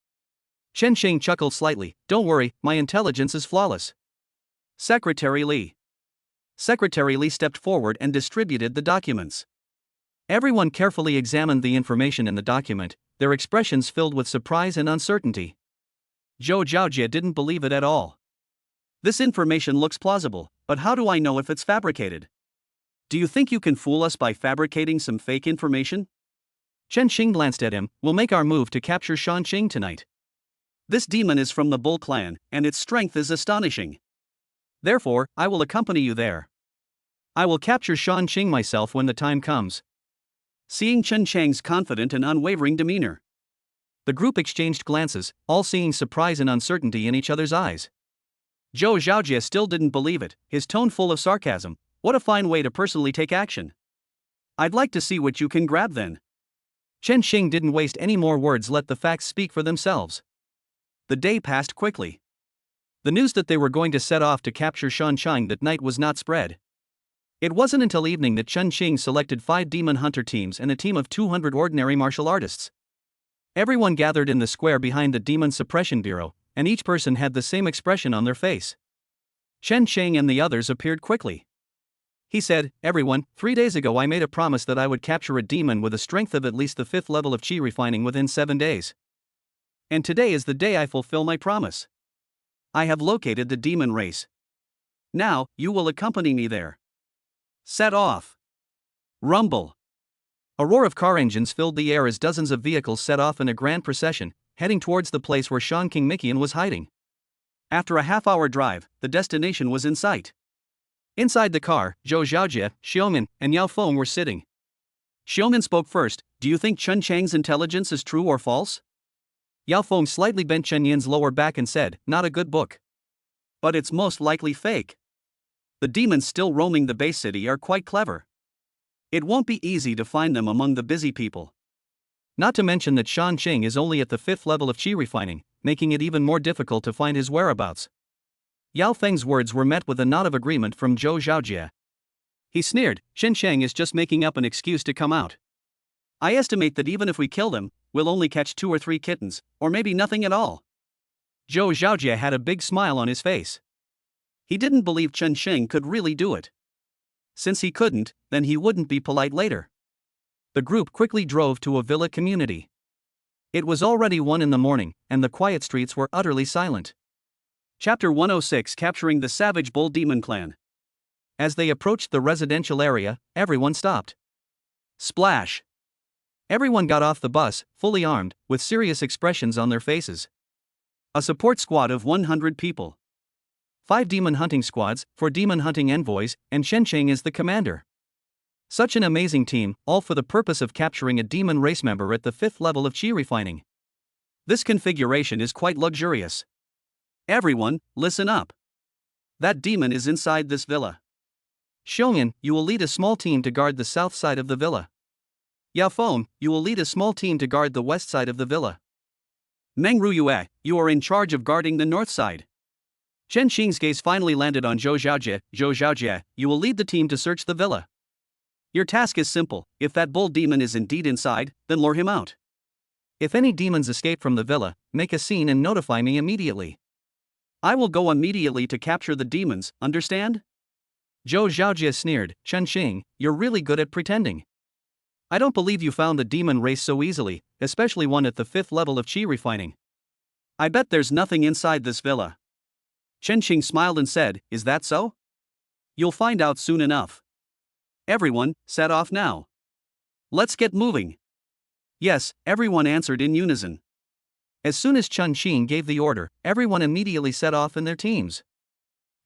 Chen Xing chuckled slightly. Don't worry, my intelligence is flawless. Secretary Li. Secretary Li stepped forward and distributed the documents. Everyone carefully examined the information in the document, their expressions filled with surprise and uncertainty. Zhou Zhaojie didn't believe it at all. This information looks plausible, but how do I know if it's fabricated? Do you think you can fool us by fabricating some fake information? Chen Xing glanced at him. We'll make our move to capture Shan Xing tonight. This demon is from the Bull clan, and its strength is astonishing. Therefore, I will accompany you there. I will capture Shan Xing myself when the time comes. Seeing Chen Chang's confident and unwavering demeanor, the group exchanged glances, all seeing surprise and uncertainty in each other's eyes. Zhou Xiaojie still didn't believe it, his tone full of sarcasm. What a fine way to personally take action. I'd like to see what you can grab then. Chen Xing didn't waste any more words, let the facts speak for themselves. The day passed quickly. The news that they were going to set off to capture Shan Xing that night was not spread. It wasn't until evening that Chen Xing selected 5 demon hunter teams and a team of 200 ordinary martial artists. Everyone gathered in the square behind the Demon Suppression Bureau, and each person had the same expression on their face. Chen Xing and the others appeared quickly. He said, everyone, 3 days ago I made a promise that I would capture a demon with a strength of at least the 5th level of qi refining within 7 days. And today is the day I fulfill my promise. I have located the demon race. Now, you will accompany me there. Set off. Rumble. A roar of car engines filled the air as dozens of vehicles set off in a grand procession, heading towards the place where Shan King Mikian was hiding. After a half-hour drive, the destination was in sight. Inside the car, Zhou Xiaojie, Xiong'an, and Yao Feng were sitting. Xiong'an spoke first. Do you think Chen Chang's intelligence is true or false? Yao Feng slightly bent Chen Yin's lower back and said, not a good book. But it's most likely fake. The demons still roaming the base city are quite clever. It won't be easy to find them among the busy people. Not to mention that Shan Xing is only at the 5th level of qi refining, making it even more difficult to find his whereabouts. Yao Feng's words were met with a nod of agreement from Zhou Xiaojie. He sneered, Shen Sheng is just making up an excuse to come out. I estimate that even if we kill them, we'll only catch 2 or 3 kittens, or maybe nothing at all. Zhou Xiaojie had a big smile on his face. He didn't believe Chen Sheng could really do it. Since he couldn't, then he wouldn't be polite later. The group quickly drove to a villa community. It was already 1 in the morning, and the quiet streets were utterly silent. Chapter 106, Capturing the Savage Bull Demon Clan. As they approached the residential area, everyone stopped. Splash! Everyone got off the bus, fully armed, with serious expressions on their faces. A support squad of 100 people. 5 demon hunting squads, 4 demon hunting envoys, and Shen Sheng is the commander. Such an amazing team, all for the purpose of capturing a demon race member at the 5th level of qi refining. This configuration is quite luxurious. Everyone, listen up. That demon is inside this villa. Xiong'an, you will lead a small team to guard the south side of the villa. Yao Feng, you will lead a small team to guard the west side of the villa. Meng Ruyue, you are in charge of guarding the north side. Chen Xing's gaze finally landed on Zhou Xiaojie. Zhou Xiaojie, you will lead the team to search the villa. Your task is simple: if that bull demon is indeed inside, then lure him out. If any demons escape from the villa, make a scene and notify me immediately. I will go immediately to capture the demons, understand? Zhou Xiaojie sneered. Chen Xing, you're really good at pretending. I don't believe you found the demon race so easily, especially one at the 5th level of chi refining. I bet there's nothing inside this villa. Chen Xing smiled and said, is that so? You'll find out soon enough. Everyone, set off now. Let's get moving. Yes, everyone answered in unison. As soon as Chen Xing gave the order, everyone immediately set off in their teams.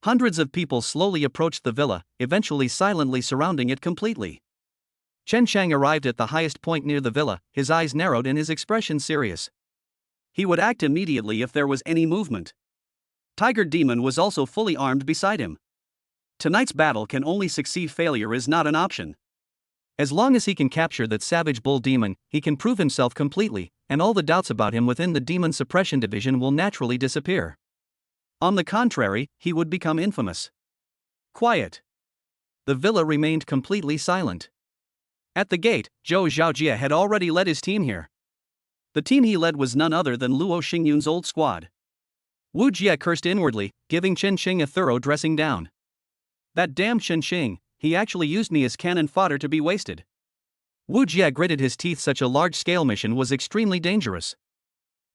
Hundreds of people slowly approached the villa, eventually silently surrounding it completely. Chen Shang arrived at the highest point near the villa, his eyes narrowed and his expression serious. He would act immediately if there was any movement. Tiger Demon was also fully armed beside him. Tonight's battle can only succeed, failure is not an option. As long as he can capture that savage bull demon, he can prove himself completely, and all the doubts about him within the demon suppression division will naturally disappear. On the contrary, he would become infamous. Quiet. The villa remained completely silent. At the gate, Zhou Xiaojie had already led his team here. The team he led was none other than Luo Xingyun's old squad. Wu Jie cursed inwardly, giving Chen Xing a thorough dressing down. That damn Chen Xing, he actually used me as cannon fodder to be wasted. Wu Jie gritted his teeth. Such a large-scale mission was extremely dangerous.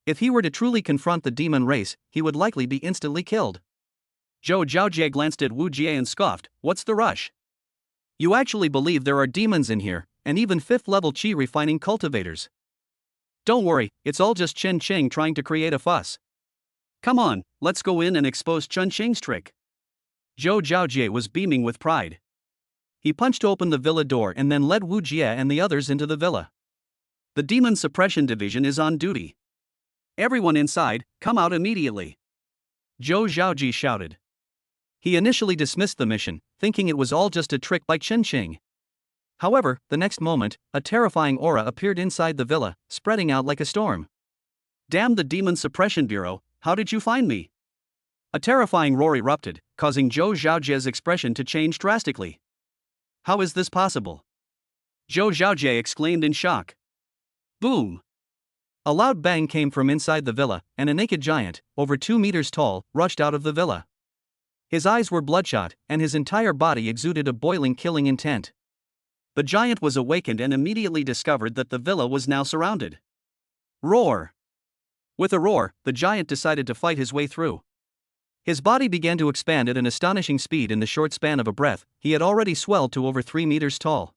If he were to truly confront the demon race, he would likely be instantly killed. Zhou Xiaojie glanced at Wu Jie and scoffed, what's the rush? You actually believe there are demons in here, and even 5th level chi refining cultivators? Don't worry, it's all just Chen Xing trying to create a fuss. Come on, let's go in and expose Chen Xing's trick. Zhou Xiaojie was beaming with pride. He punched open the villa door and then led Wu Jie and the others into the villa. The demon suppression division is on duty. Everyone inside, come out immediately. Zhou Xiaojie shouted. He initially dismissed the mission, thinking it was all just a trick by Chen Xing. However, the next moment, a terrifying aura appeared inside the villa, spreading out like a storm. Damn the Demon Suppression Bureau, how did you find me? A terrifying roar erupted, causing Zhou Xiaojie's expression to change drastically. How is this possible? Zhou Xiaojie exclaimed in shock. Boom! A loud bang came from inside the villa, and a naked giant, over 2 meters tall, rushed out of the villa. His eyes were bloodshot, and his entire body exuded a boiling, killing intent. The giant was awakened and immediately discovered that the villa was now surrounded. Roar! With a roar, the giant decided to fight his way through. His body began to expand at an astonishing speed. In the short span of a breath, he had already swelled to over 3 meters tall.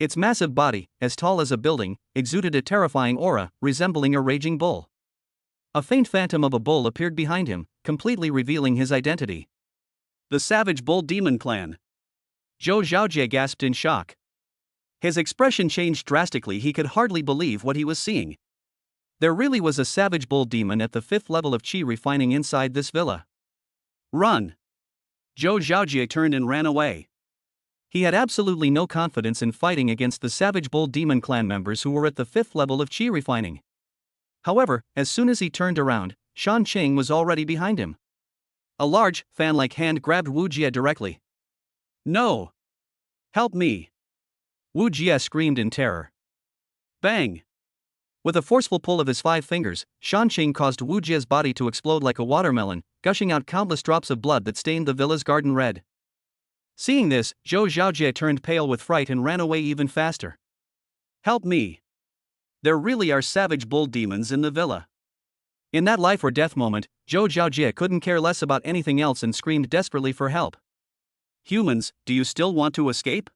Its massive body, as tall as a building, exuded a terrifying aura, resembling a raging bull. A faint phantom of a bull appeared behind him, completely revealing his identity. The Savage Bull Demon Clan. Zhou Xiaojie gasped in shock. His expression changed drastically. He could hardly believe what he was seeing. There really was a savage bull demon at the 5th level of chi refining inside this villa. Run! Zhou Xiaojie turned and ran away. He had absolutely no confidence in fighting against the Savage Bull Demon Clan members who were at the 5th level of chi refining. However, as soon as he turned around, Shan Qing was already behind him. A large, fan-like hand grabbed Wu Jie directly. No! Help me! Wu Jie screamed in terror. Bang! With a forceful pull of his 5 fingers, Shan Qing caused Wu Jie's body to explode like a watermelon, gushing out countless drops of blood that stained the villa's garden red. Seeing this, Zhou Xiaojie turned pale with fright and ran away even faster. Help me! There really are savage bull demons in the villa. In that life or death moment, Zhou Xiaojie couldn't care less about anything else and screamed desperately for help. Humans, do you still want to escape?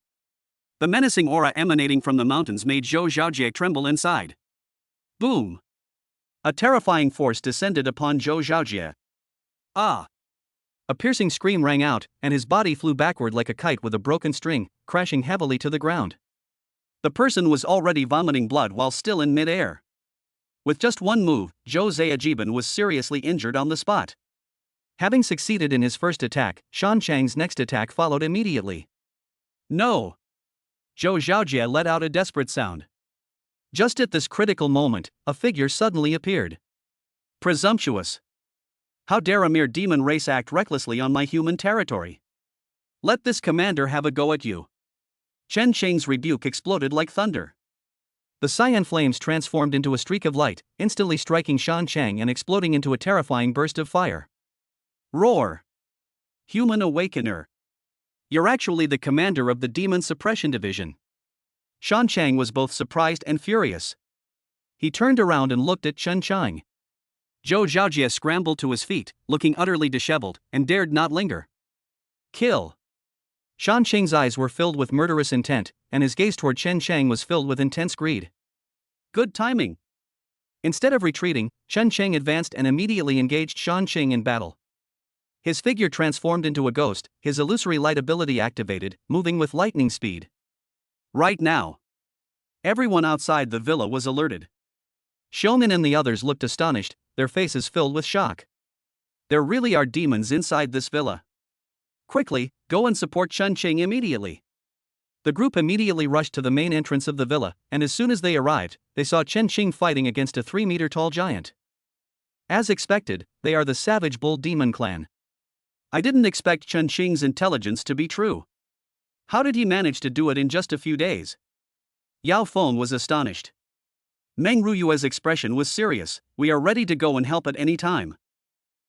The menacing aura emanating from the mountains made Zhou Xiaojie tremble inside. Boom! A terrifying force descended upon Zhou Xiaojie. Ah! A piercing scream rang out, and his body flew backward like a kite with a broken string, crashing heavily to the ground. The person was already vomiting blood while still in mid-air. With just one move, Zhou Ziajiban was seriously injured on the spot. Having succeeded in his first attack, Shan Chang's next attack followed immediately. No! Zhou Xiaojie let out a desperate sound. Just at this critical moment, a figure suddenly appeared. Presumptuous. How dare a mere demon race act recklessly on my human territory? Let this commander have a go at you. Chen Sheng's rebuke exploded like thunder. The cyan flames transformed into a streak of light, instantly striking Shan Chang and exploding into a terrifying burst of fire. Roar! Human Awakener. You're actually the commander of the Demon Suppression Division. Shan Chang was both surprised and furious. He turned around and looked at Chen Chang. Zhou Zhaojie scrambled to his feet, looking utterly disheveled, and dared not linger. Kill! Shan Chang's eyes were filled with murderous intent, and his gaze toward Chen Chang was filled with intense greed. Good timing. Instead of retreating, Chen Chang advanced and immediately engaged Shan Chang in battle. His figure transformed into a ghost, his illusory light ability activated, moving with lightning speed. Right now. Everyone outside the villa was alerted. Xiongnan and the others looked astonished, their faces filled with shock. There really are demons inside this villa. Quickly, go and support Chen Chang immediately. The group immediately rushed to the main entrance of the villa, and as soon as they arrived, they saw Chen Chang fighting against a 3-meter-tall giant. As expected, they are the Savage Bull Demon Clan. I didn't expect Chen Chang's intelligence to be true. How did he manage to do it in just a few days? Yao Feng was astonished. Meng Ruyue's expression was serious. We are ready to go and help at any time.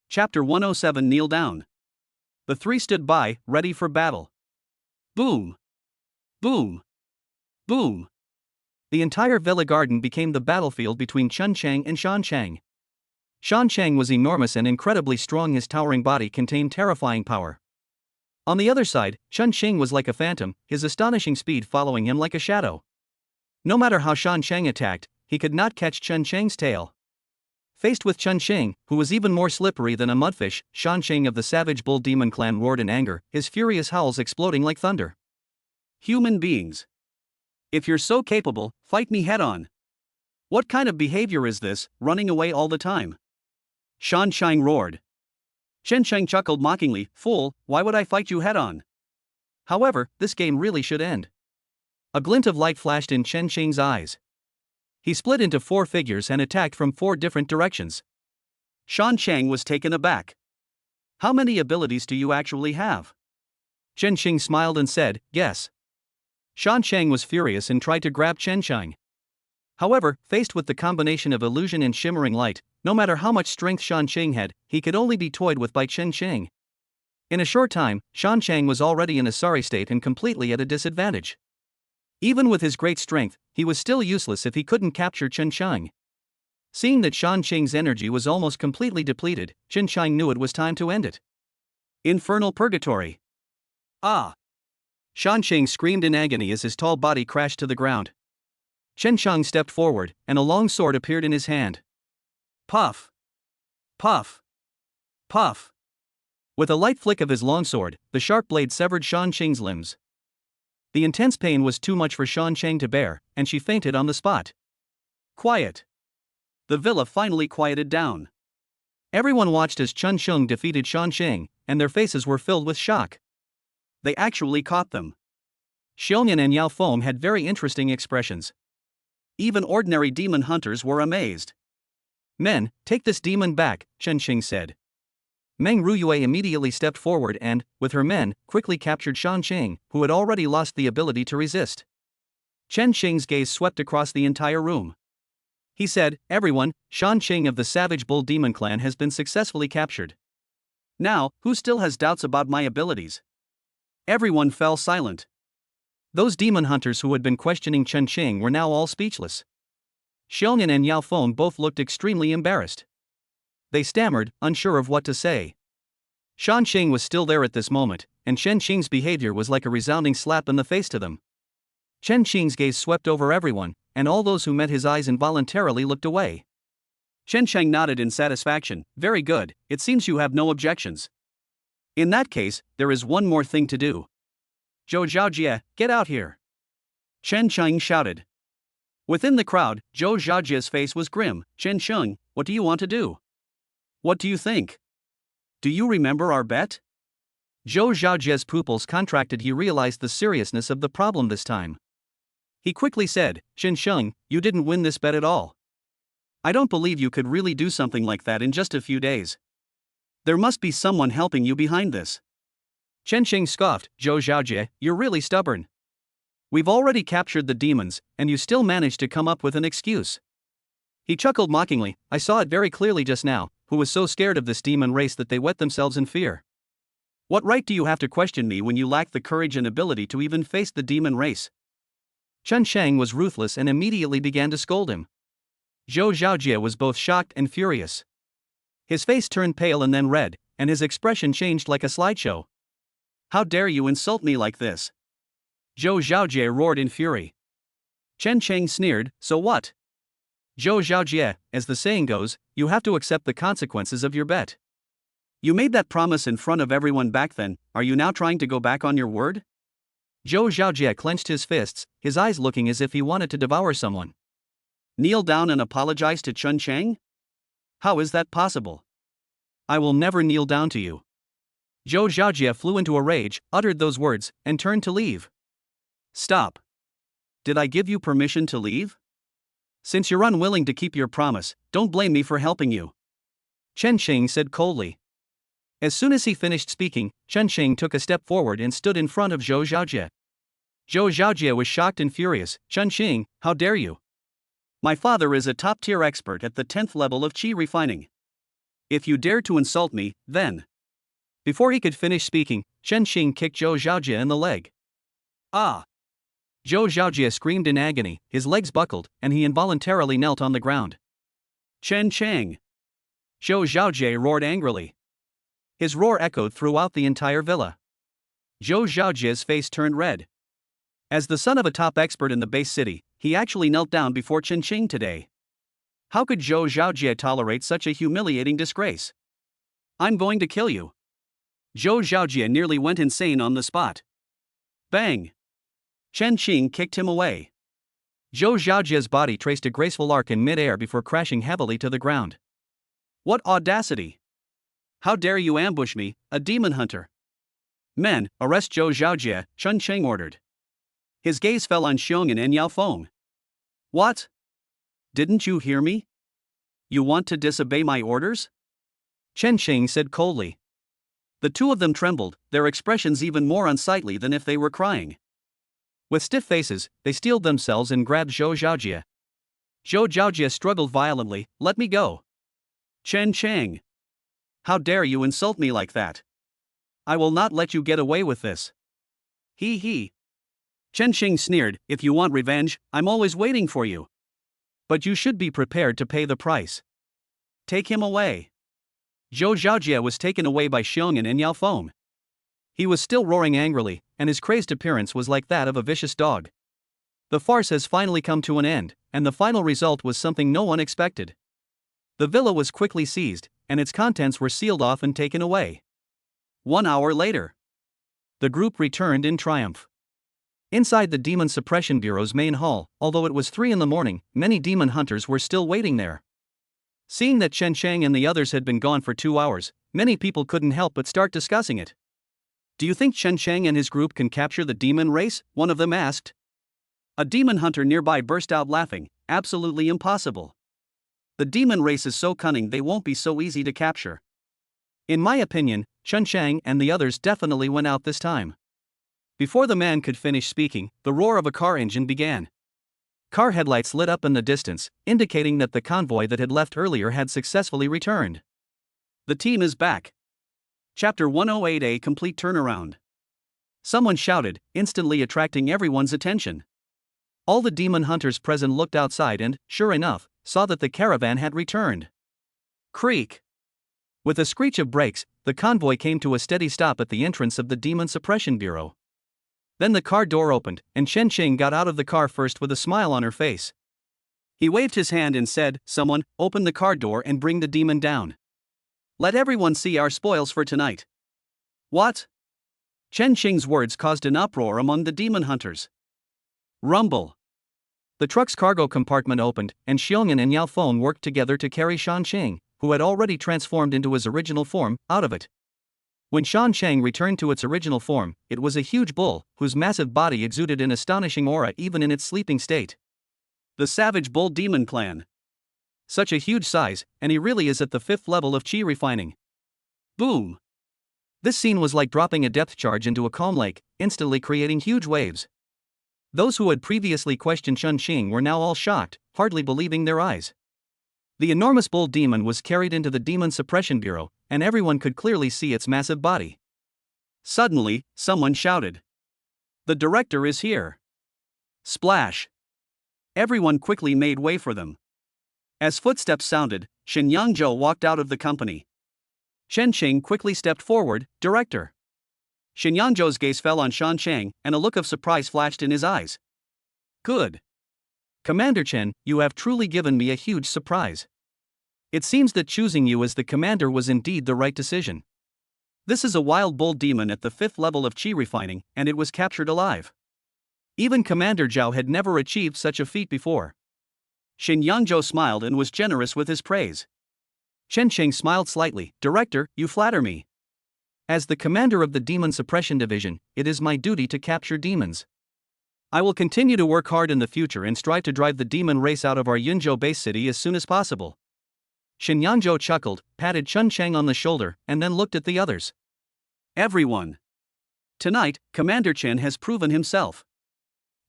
Chapter 107. Kneel down. The three stood by, ready for battle. Boom! Boom! Boom! The entire villa garden became the battlefield between Chen Chang and Shan Chang. Shan Chang was enormous and incredibly strong. His towering body contained terrifying power. On the other side, Chen Chang was like a phantom, his astonishing speed following him like a shadow. No matter how Shan Chang attacked, he could not catch Chen Chang's tail. Faced with Chen Chang, who was even more slippery than a mudfish, Shan Chang of the Savage Bull Demon Clan roared in anger, his furious howls exploding like thunder. Human beings. If you're so capable, fight me head on. What kind of behavior is this, running away all the time? Shan Chang roared. Chen Chang chuckled mockingly, fool, why would I fight you head on? However, this game really should end. A glint of light flashed in Chen Chang's eyes. He split into 4 figures and attacked from 4 different directions. Shan Chang was taken aback. How many abilities do you actually have? Chen Chang smiled and said, yes. Shan Chang was furious and tried to grab Chen Chang. However, faced with the combination of illusion and shimmering light, no matter how much strength Shan Chang had, he could only be toyed with by Chen Chang. In a short time, Shan Chang was already in a sorry state and completely at a disadvantage. Even with his great strength, he was still useless if he couldn't capture Chen Chang. Seeing that Shan Chang's energy was almost completely depleted, Chen Chang knew it was time to end it. Infernal purgatory. Ah! Shan Chang screamed in agony as his tall body crashed to the ground. Chen Chang stepped forward, and a long sword appeared in his hand. Puff! Puff! Puff! With a light flick of his longsword, the sharp blade severed Shan Chang's limbs. The intense pain was too much for Shan Chang to bear, and she fainted on the spot. Quiet! The villa finally quieted down. Everyone watched as Chen Sheng defeated Shan Chang, and their faces were filled with shock. They actually caught them. Xiongyan and Yao Feng had very interesting expressions. Even ordinary demon hunters were amazed. Men, take this demon back, Chen Xing said. Meng Ruyue immediately stepped forward and, with her men, quickly captured Shan Chang, who had already lost the ability to resist. Chen Xing's gaze swept across the entire room. He said, everyone, Shan Chang of the Savage Bull Demon Clan has been successfully captured. Now, who still has doubts about my abilities? Everyone fell silent. Those demon hunters who had been questioning Chen Chang were now all speechless. Xiongyan and Yao Feng both looked extremely embarrassed. They stammered, unsure of what to say. Shan Chang was still there at this moment, and Chen Xing's behavior was like a resounding slap in the face to them. Chen Xing's gaze swept over everyone, and all those who met his eyes involuntarily looked away. Chen Chang nodded in satisfaction. Very good, it seems you have no objections. In that case, there is one more thing to do. Zhou Zhaojie, get out here. Chen Chang shouted. Within the crowd, Zhou Zhaojie's face was grim. Chen Chang, what do you want to do? What do you think? Do you remember our bet? Zhou Zhaojie's pupils contracted. He realized the seriousness of the problem this time. He quickly said, Chen Sheng, you didn't win this bet at all. I don't believe you could really do something like that in just a few days. There must be someone helping you behind this. Chen Qing scoffed. Zhou Xiaojie, you're really stubborn. We've already captured the demons, and you still managed to come up with an excuse. He chuckled mockingly. I saw it very clearly just now, who was so scared of this demon race that they wet themselves in fear. What right do you have to question me when you lack the courage and ability to even face the demon race? Chen Shang was ruthless and immediately began to scold him. Zhou Xiaojie was both shocked and furious. His face turned pale and then red, and his expression changed like a slideshow. How dare you insult me like this? Zhou Xiaojie roared in fury. Chen Cheng sneered, so what? Zhou Xiaojie, as the saying goes, you have to accept the consequences of your bet. You made that promise in front of everyone back then, are you now trying to go back on your word? Zhou Xiaojie clenched his fists, his eyes looking as if he wanted to devour someone. Kneel down and apologize to Chen Cheng? How is that possible? I will never kneel down to you. Zhou Xiaojie flew into a rage, uttered those words, and turned to leave. Stop. Did I give you permission to leave? Since you're unwilling to keep your promise, don't blame me for helping you. Chen Xing said coldly. As soon as he finished speaking, Chen Xing took a step forward and stood in front of Zhou Xiaojie. Zhou Xiaojie was shocked and furious. Chen Xing, how dare you? My father is a top-tier expert at the 10th level of qi refining. If you dare to insult me, then... Before he could finish speaking, Chen Xing kicked Zhou Xiaojie in the leg. Ah! Zhou Xiaojie screamed in agony, his legs buckled, and he involuntarily knelt on the ground. Chen Chang! Zhou Xiaojie roared angrily. His roar echoed throughout the entire villa. Zhou Xiaojie's face turned red. As the son of a top expert in the base city, he actually knelt down before Chen Qing today. How could Zhou Xiaojie tolerate such a humiliating disgrace? I'm going to kill you. Zhou Xiaojie nearly went insane on the spot. Bang! Chen Qing kicked him away. Zhou Xiaojie's body traced a graceful arc in mid-air before crashing heavily to the ground. What audacity! How dare you ambush me, a demon hunter? Men, arrest Zhou Xiaojie, Chen Qing ordered. His gaze fell on Xiong'an and Yao Feng. What? Didn't you hear me? You want to disobey my orders? Chen Qing said coldly. The two of them trembled, their expressions even more unsightly than if they were crying. With stiff faces, they steeled themselves and grabbed Zhou Xiaojie. Zhou Xiaojie struggled violently. Let me go. Chen Chang. How dare you insult me like that? I will not let you get away with this. He. Chen Xing sneered, if you want revenge, I'm always waiting for you. But you should be prepared to pay the price. Take him away. Zhou Xiaojie was taken away by Xiong'an and Yao Feng. He was still roaring angrily, and his crazed appearance was like that of a vicious dog. The farce has finally come to an end, and the final result was something no one expected. The villa was quickly seized, and its contents were sealed off and taken away. 1 hour later, the group returned in triumph. Inside the Demon Suppression Bureau's main hall, although it was 3 a.m, many demon hunters were still waiting there. Seeing that Chen Chang and the others had been gone for 2 hours, many people couldn't help but start discussing it. Do you think Chen Chang and his group can capture the demon race? One of them asked. A demon hunter nearby burst out laughing. Absolutely impossible. The demon race is so cunning they won't be so easy to capture. In my opinion, Chen Chang and the others definitely went out this time. Before the man could finish speaking, the roar of a car engine began. Car headlights lit up in the distance, indicating that the convoy that had left earlier had successfully returned. The team is back. Chapter 108: A complete turnaround. Someone shouted, instantly attracting everyone's attention. All the demon hunters present looked outside and, sure enough, saw that the caravan had returned. Creak! With a screech of brakes, the convoy came to a steady stop at the entrance of the Demon Suppression Bureau. Then the car door opened, and Chen Qing got out of the car first with a smile on her face. He waved his hand and said, "Someone, open the car door and bring the demon down. Let everyone see our spoils for tonight." What? Chen Qing's words caused an uproar among the demon hunters. Rumble. The truck's cargo compartment opened, and Xiong'an and Yao Feng worked together to carry Shan Qing, who had already transformed into his original form, out of it. When Shan Chang returned to its original form, it was a huge bull, whose massive body exuded an astonishing aura even in its sleeping state. The Savage Bull Demon Clan. Such a huge size, and he really is at the 5th level of chi refining. Boom! This scene was like dropping a depth charge into a calm lake, instantly creating huge waves. Those who had previously questioned Chen Qing were now all shocked, hardly believing their eyes. The enormous bull demon was carried into the Demon Suppression Bureau, and everyone could clearly see its massive body. Suddenly, someone shouted, "The director is here!" Splash! Everyone quickly made way for them. As footsteps sounded, Shen Yangzhou walked out of the company. Chen Qing quickly stepped forward. "Director." Shen Yangzhou's gaze fell on Shan Chang, and a look of surprise flashed in his eyes. "Good. Commander Chen, you have truly given me a huge surprise. It seems that choosing you as the commander was indeed the right decision. This is a wild bull demon at the 5th level of chi refining, and it was captured alive. Even Commander Zhao had never achieved such a feat before." Shen Yangzhou smiled and was generous with his praise. Chen Qing smiled slightly. "Director, you flatter me. As the commander of the Demon Suppression Division, it is my duty to capture demons. I will continue to work hard in the future and strive to drive the demon race out of our Yunzhou base city as soon as possible." Shen Yangzhou chuckled, patted Chen Chang on the shoulder, and then looked at the others. "Everyone. Tonight, Commander Chen has proven himself.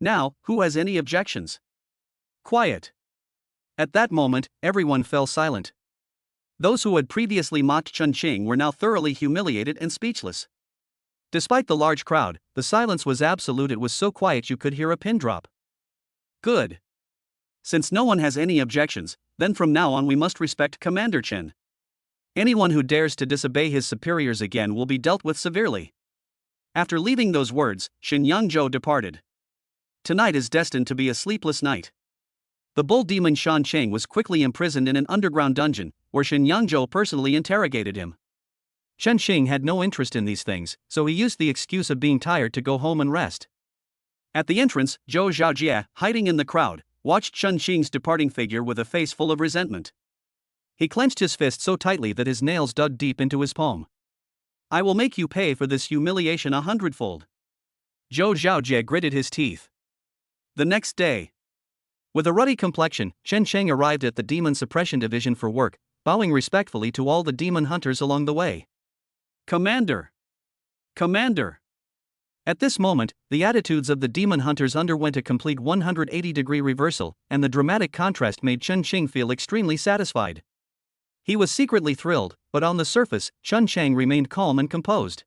Now, who has any objections?" Quiet. At that moment, everyone fell silent. Those who had previously mocked Chen Qing were now thoroughly humiliated and speechless. Despite the large crowd, the silence was absolute. It was so quiet you could hear a pin drop. Good. Since no one has any objections, then from now on we must respect Commander Chen. Anyone who dares to disobey his superiors again will be dealt with severely. After leaving those words, Shen Yangzhou departed. Tonight is destined to be a sleepless night. The bull demon Shan Cheng was quickly imprisoned in an underground dungeon, where Shen Yangzhou personally interrogated him. Chen Qing had no interest in these things, so he used the excuse of being tired to go home and rest. At the entrance, Zhou Zhaojie, hiding in the crowd, watched Chen Qing's departing figure with a face full of resentment. He clenched his fist so tightly that his nails dug deep into his palm. "I will make you pay for this humiliation 100-fold. Zhou Zhaojie gritted his teeth. The next day, with a ruddy complexion, Chen Cheng arrived at the Demon Suppression Division for work, bowing respectfully to all the demon hunters along the way. "Commander! Commander!" At this moment, the attitudes of the demon hunters underwent a complete 180-degree reversal, and the dramatic contrast made Chen Qing feel extremely satisfied. He was secretly thrilled, but on the surface, Chen Cheng remained calm and composed.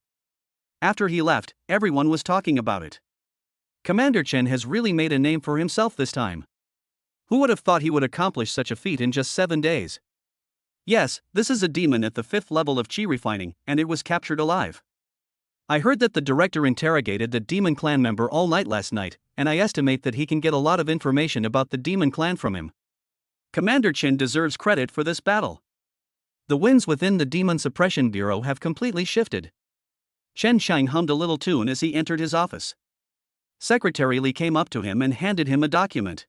After he left, everyone was talking about it. Commander Chen has really made a name for himself this time. Who would have thought he would accomplish such a feat in just 7 days? Yes, this is a demon at the 5th level of chi refining, and it was captured alive. I heard that the director interrogated the demon clan member all night last night, and I estimate that he can get a lot of information about the demon clan from him. Commander Chen deserves credit for this battle. The winds within the Demon Suppression Bureau have completely shifted. Chen Shang hummed a little tune as he entered his office. Secretary Li came up to him and handed him a document.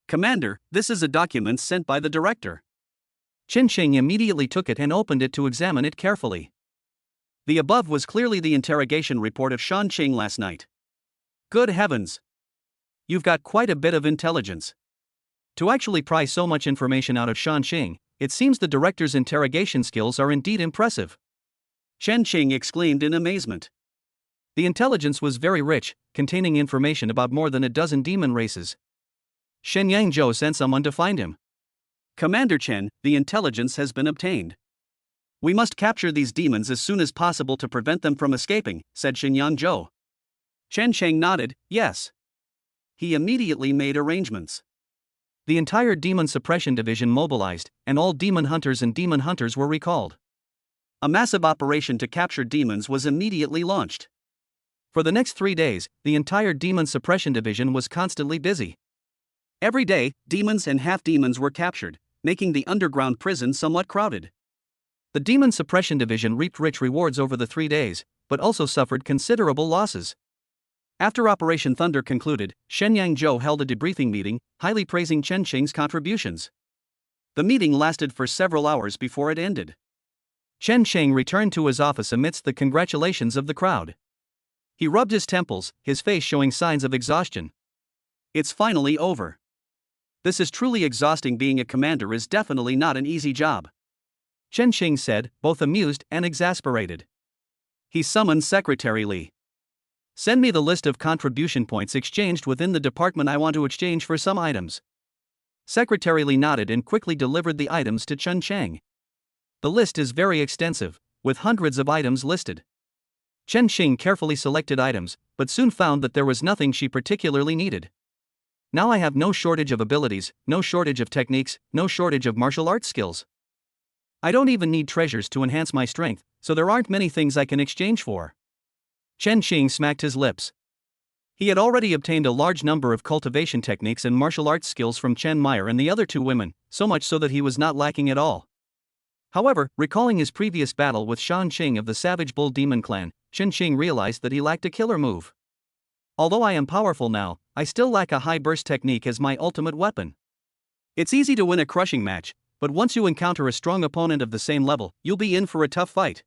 "Commander, this is a document sent by the director." Chen Qing immediately took it and opened it to examine it carefully. The above was clearly the interrogation report of Shan Qing last night. Good heavens! You've got quite a bit of intelligence. To actually pry so much information out of Shan Qing, it seems the director's interrogation skills are indeed impressive. Chen Qing exclaimed in amazement. The intelligence was very rich, containing information about more than a dozen demon races. Shen Yangzhou sent someone to find him. "Commander Chen, the intelligence has been obtained. We must capture these demons as soon as possible to prevent them from escaping," said Shen Yangzhou. Chen Cheng nodded, yes. He immediately made arrangements. The entire Demon Suppression Division mobilized, and all demon hunters and demon hunters were recalled. A massive operation to capture demons was immediately launched. For the next 3 days, the entire Demon Suppression Division was constantly busy. Every day, demons and half-demons were captured, making the underground prison somewhat crowded. The Demon Suppression Division reaped rich rewards over the 3 days, but also suffered considerable losses. After Operation Thunder concluded, Shen Yangzhou held a debriefing meeting, highly praising Chen Qing's contributions. The meeting lasted for several hours before it ended. Chen Qing returned to his office amidst the congratulations of the crowd. He rubbed his temples, his face showing signs of exhaustion. It's finally over. This is truly exhausting. Being a commander is definitely not an easy job, Chen Xing said, both amused and exasperated. He summoned Secretary Li. Send me the list of contribution points exchanged within the department. I want to exchange for some items. Secretary Li nodded and quickly delivered the items to Chen Cheng. The list is very extensive, with hundreds of items listed. Chen Xing carefully selected items, but soon found that there was nothing she particularly needed. Now I have no shortage of abilities, no shortage of techniques, no shortage of martial arts skills. I don't even need treasures to enhance my strength, so there aren't many things I can exchange for. Chen Xing smacked his lips. He had already obtained a large number of cultivation techniques and martial arts skills from Chen Meyer and the other two women, so much so that he was not lacking at all. However, recalling his previous battle with Shan Qing of the Savage Bull Demon Clan, Chen Xing realized that he lacked a killer move. Although I am powerful now, I still lack a high burst technique as my ultimate weapon. It's easy to win a crushing match, but once you encounter a strong opponent of the same level, you'll be in for a tough fight.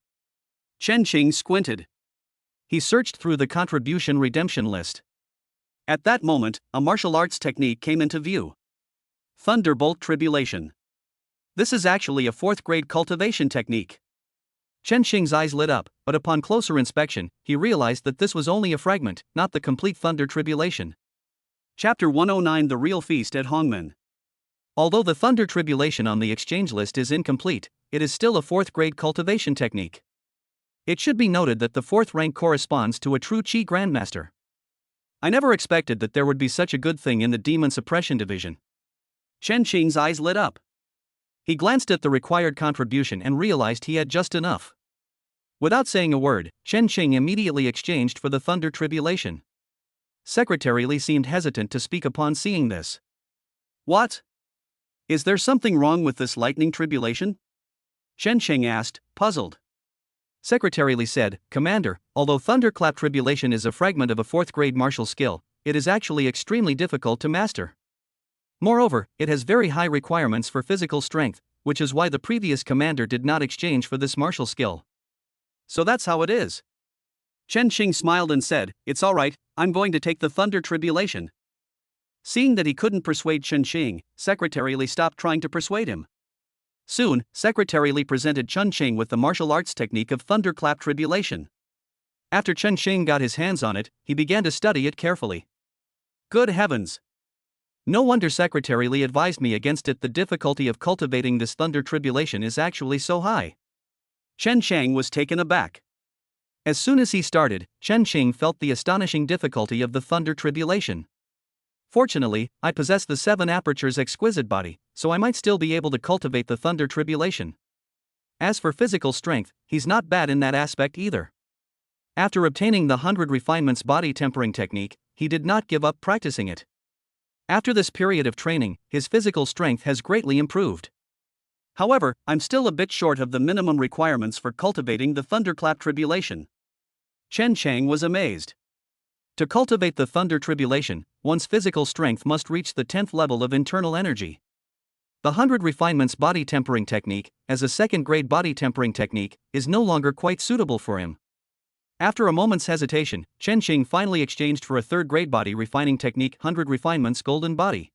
Chen Xing squinted. He searched through the contribution redemption list. At that moment, a martial arts technique came into view. Thunderbolt Tribulation. This is actually a 4th grade cultivation technique. Chen Xing's eyes lit up, but upon closer inspection, he realized that this was only a fragment, not the complete Thunder Tribulation. Chapter 109: The Real Feast at Hongmen. Although the Thunder Tribulation on the exchange list is incomplete, it is still a 4th grade cultivation technique. It should be noted that the 4th rank corresponds to a true Qi Grandmaster. I never expected that there would be such a good thing in the Demon Suppression Division. Chen Xing's eyes lit up. He glanced at the required contribution and realized he had just enough. Without saying a word, Chen Xing immediately exchanged for the Thunder Tribulation. Secretary Li seemed hesitant to speak upon seeing this. What? Is there something wrong with this lightning tribulation? Chen Xing asked, puzzled. Secretary Li said, Commander, although Thunderclap Tribulation is a fragment of a 4th grade martial skill, it is actually extremely difficult to master. Moreover, it has very high requirements for physical strength, which is why the previous commander did not exchange for this martial skill. So that's how it is. Chen Xing smiled and said, It's alright, I'm going to take the Thunder Tribulation. Seeing that he couldn't persuade Chen Xing, Secretary Li stopped trying to persuade him. Soon, Secretary Li presented Chen Xing with the martial arts technique of Thunderclap Tribulation. After Chen Xing got his hands on it, he began to study it carefully. Good heavens! No wonder Secretary Li advised me against it. The difficulty of cultivating this Thunder Tribulation is actually so high. Chen Xing was taken aback. As soon as he started, Chen Xing felt the astonishing difficulty of the Thunder Tribulation. Fortunately, I possess the 7 apertures exquisite body, so I might still be able to cultivate the Thunder Tribulation. As for physical strength, he's not bad in that aspect either. After obtaining the 100 refinements body tempering technique, he did not give up practicing it. After this period of training, his physical strength has greatly improved. However, I'm still a bit short of the minimum requirements for cultivating the Thunderclap Tribulation. Chen Chang was amazed. To cultivate the Thunder Tribulation, one's physical strength must reach the 10th level of internal energy. The 100 refinements body tempering technique, as a 2nd grade body tempering technique, is no longer quite suitable for him. After a moment's hesitation, Chen Xing finally exchanged for a 3rd grade body refining technique 100 refinements golden body.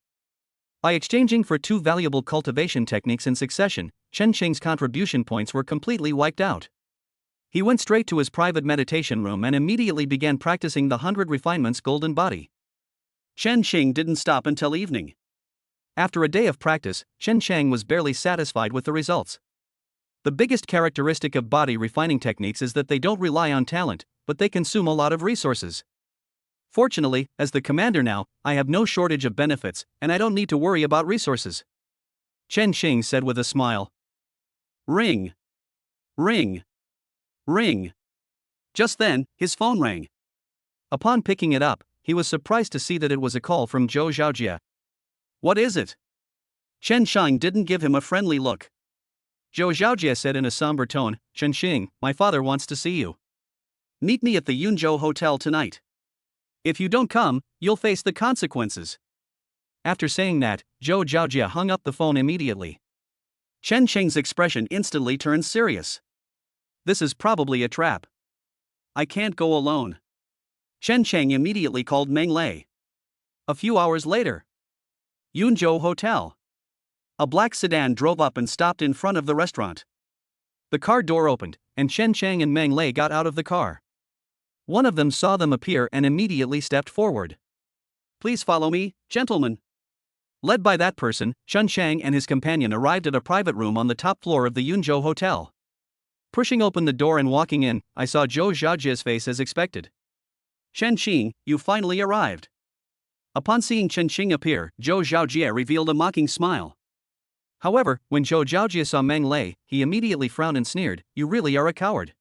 By exchanging for 2 valuable cultivation techniques in succession, Chen Xing's contribution points were completely wiped out. He went straight to his private meditation room and immediately began practicing the 100 refinements golden body. Chen Xing didn't stop until evening. After a day of practice, Chen Chang was barely satisfied with the results. The biggest characteristic of body refining techniques is that they don't rely on talent, but they consume a lot of resources. Fortunately, as the commander now, I have no shortage of benefits, and I don't need to worry about resources. Chen Xing said with a smile. Ring. Ring. Ring. Just then, his phone rang. Upon picking it up, he was surprised to see that it was a call from Zhou Zhaojie. What is it? Chen Xing didn't give him a friendly look. Zhou Zhaojie said in a somber tone, Chen Xing, my father wants to see you. Meet me at the Yunzhou Hotel tonight. If you don't come, you'll face the consequences. After saying that, Zhou Zhaojie hung up the phone immediately. Chen Xing's expression instantly turned serious. This is probably a trap. I can't go alone. Chen Cheng immediately called Meng Lei. A few hours later, Yunzhou Hotel. A black sedan drove up and stopped in front of the restaurant. The car door opened, and Chen Chang and Meng Lei got out of the car. One of them saw them appear and immediately stepped forward. "Please follow me, gentlemen." Led by that person, Chen Chang and his companion arrived at a private room on the top floor of the Yunzhou Hotel. Pushing open the door and walking in, I saw Zhou Xiaojie's face as expected. "Chen Qing, you finally arrived." Upon seeing Chen Qing appear, Zhou Xiaojie revealed a mocking smile. However, when Zhou Xiaojie saw Meng Lei, he immediately frowned and sneered, "You really are a coward.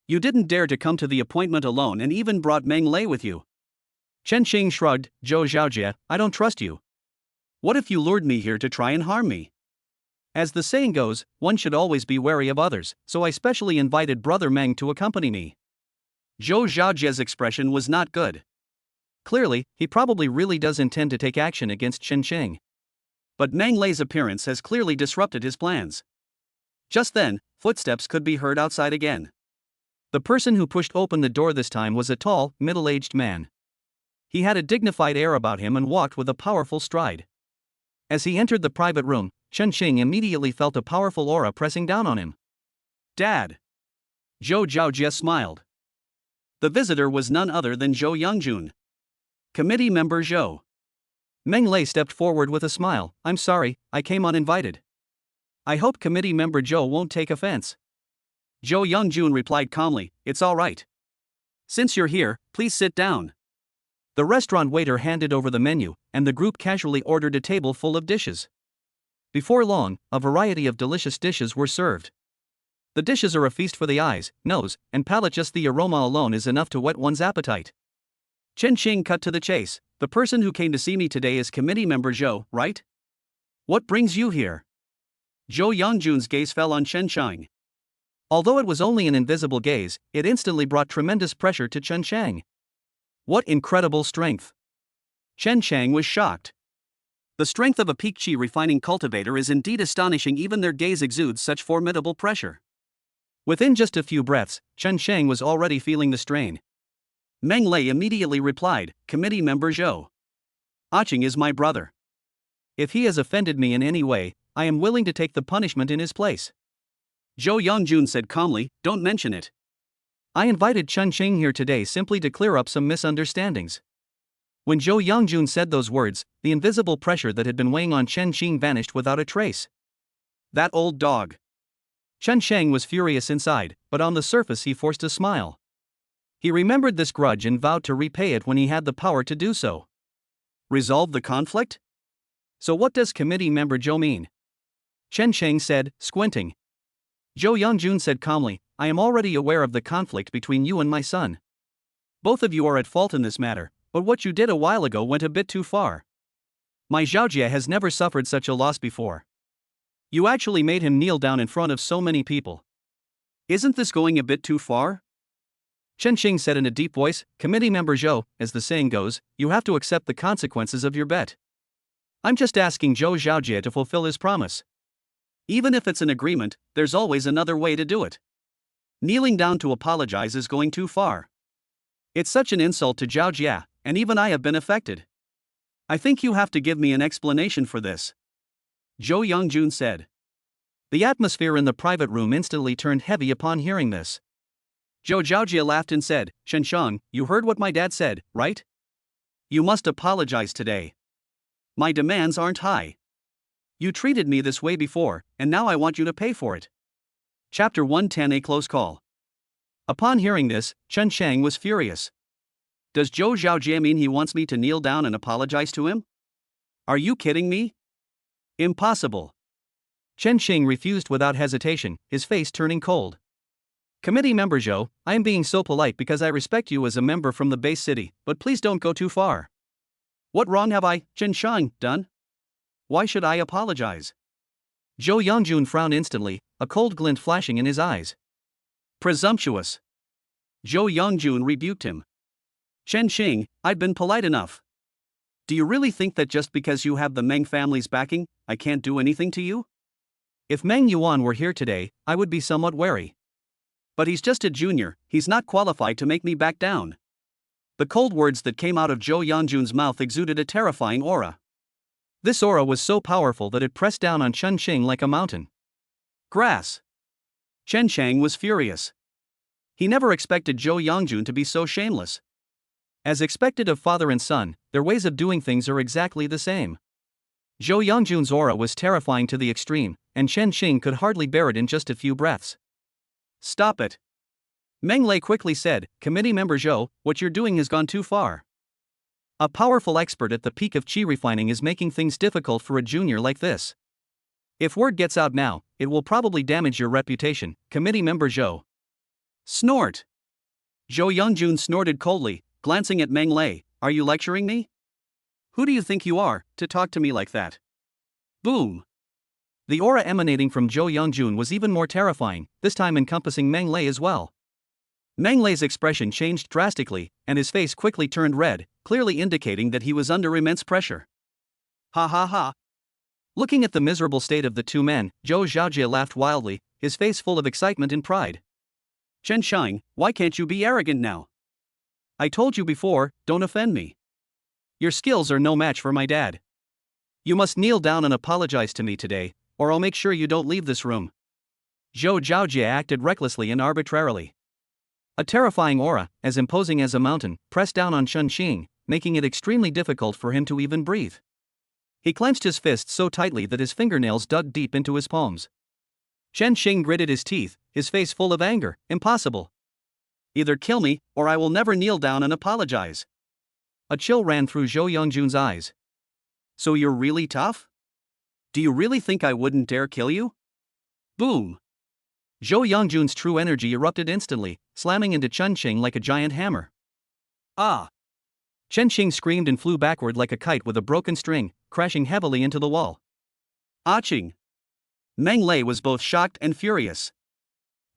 You didn't dare to come to the appointment alone and even brought Meng Lei with you." Chen Qing shrugged. "Zhou Xiaojie, I don't trust you. What if you lured me here to try and harm me? As the saying goes, one should always be wary of others, so I specially invited Brother Meng to accompany me." Zhou Xiaojie's expression was not good. Clearly, he probably really does intend to take action against Chen Qing. But Meng Lei's appearance has clearly disrupted his plans. Just then, footsteps could be heard outside again. The person who pushed open the door this time was a tall, middle-aged man. He had a dignified air about him and walked with a powerful stride. As he entered the private room, Chen Qing immediately felt a powerful aura pressing down on him. "Dad." Zhou Xiaojie smiled. The visitor was none other than Zhou Yongjun. Committee member Zhou. Meng Lei stepped forward with a smile. "I'm sorry, I came uninvited. I hope committee member Zhou won't take offense." Zhou Yongjun replied calmly, "It's all right. Since you're here, please sit down." The restaurant waiter handed over the menu, and the group casually ordered a table full of dishes. Before long, a variety of delicious dishes were served. The dishes are a feast for the eyes, nose, and palate. Just the aroma alone is enough to whet one's appetite. Chen Qing cut to the chase. "The person who came to see me today is committee member Zhou, right? What brings you here?" Zhou Yongjun's gaze fell on Chen Chang. Although it was only an invisible gaze, it instantly brought tremendous pressure to Chen Chang. What incredible strength! Chen Chang was shocked. The strength of a peak qi refining cultivator is indeed astonishing. Even their gaze exudes such formidable pressure. Within just a few breaths, Chen Chang was already feeling the strain. Meng Lei immediately replied, "Committee member Zhou. Aching is my brother. If he has offended me in any way, I am willing to take the punishment in his place." Zhou Yongjun said calmly, "Don't mention it. I invited Chen Qing here today simply to clear up some misunderstandings." When Zhou Yongjun said those words, the invisible pressure that had been weighing on Chen Qing vanished without a trace. That old dog. Chen Chang was furious inside, but on the surface he forced a smile. He remembered this grudge and vowed to repay it when he had the power to do so. Resolve the conflict? So what does committee member Zhou mean? Chen Chang said, squinting. Zhou Yongjun said calmly, "I am already aware of the conflict between you and my son. Both of you are at fault in this matter, but what you did a while ago went a bit too far. My Xiaojie has never suffered such a loss before. You actually made him kneel down in front of so many people. Isn't this going a bit too far?" Chen Qing said in a deep voice, "Committee member Zhou, as the saying goes, you have to accept the consequences of your bet. I'm just asking Zhou Xiaojie to fulfill his promise. Even if it's an agreement, there's always another way to do it. Kneeling down to apologize is going too far. It's such an insult to Zhao Jia, and even I have been affected. I think you have to give me an explanation for this," Zhou Yongjun said. The atmosphere in the private room instantly turned heavy upon hearing this. Zhou Xiaojie laughed and said, "Chen Shang, you heard what my dad said, right? You must apologize today. My demands aren't high. You treated me this way before, and now I want you to pay for it." Chapter 110, A Close Call. Upon hearing this, Chen Chang was furious. Does Zhou Xiaojie mean he wants me to kneel down and apologize to him? Are you kidding me? Impossible. Chen Qing refused without hesitation, his face turning cold. "Committee member Zhou, I am being so polite because I respect you as a member from the base city, but please don't go too far. What wrong have I, Chen Shang, done? Why should I apologize?" Zhou Yongjun frowned instantly, a cold glint flashing in his eyes. Presumptuous. Zhou Yongjun rebuked him. "Chen Qing, I've been polite enough. Do you really think that just because you have the Meng family's backing, I can't do anything to you? If Meng Yuan were here today, I would be somewhat wary. But he's just a junior, he's not qualified to make me back down." The cold words that came out of Zhou Yongjun's mouth exuded a terrifying aura. This aura was so powerful that it pressed down on Chen Qing like a mountain. Grass. Chen Shang was furious. He never expected Zhou Yongjun to be so shameless. As expected of father and son, their ways of doing things are exactly the same. Zhou Yongjun's aura was terrifying to the extreme, and Chen Qing could hardly bear it in just a few breaths. Stop it. Meng Lei quickly said, Committee Member Zhou, what you're doing has gone too far. A powerful expert at the peak of qi refining is making things difficult for a junior like this. If word gets out now, it will probably damage your reputation, Committee Member Zhou. Snort. Zhou Yongjun snorted coldly, glancing at Meng Lei. Are you lecturing me? Who do you think you are, to talk to me like that? Boom. The aura emanating from Zhou Yongjun was even more terrifying, this time encompassing Meng Lei as well. Meng Lei's expression changed drastically, and his face quickly turned red, clearly indicating that he was under immense pressure. Ha ha ha. Looking at the miserable state of the two men, Zhou Zhaojie laughed wildly, his face full of excitement and pride. Chen Shang, why can't you be arrogant now? I told you before, don't offend me. Your skills are no match for my dad. You must kneel down and apologize to me today, or I'll make sure you don't leave this room. Zhou Zhaojie acted recklessly and arbitrarily. A terrifying aura, as imposing as a mountain, pressed down on Chen Qing, making it extremely difficult for him to even breathe. He clenched his fists so tightly that his fingernails dug deep into his palms. Chen Qing gritted his teeth, his face full of anger. Impossible. Either kill me, or I will never kneel down and apologize. A chill ran through Zhou Yongjun's eyes. So you're really tough? Do you really think I wouldn't dare kill you? Boom. Zhou Yongjun's true energy erupted instantly, slamming into Chen Qing like a giant hammer. Ah! Chen Qing screamed and flew backward like a kite with a broken string, crashing heavily into the wall. Aching! Meng Lei was both shocked and furious.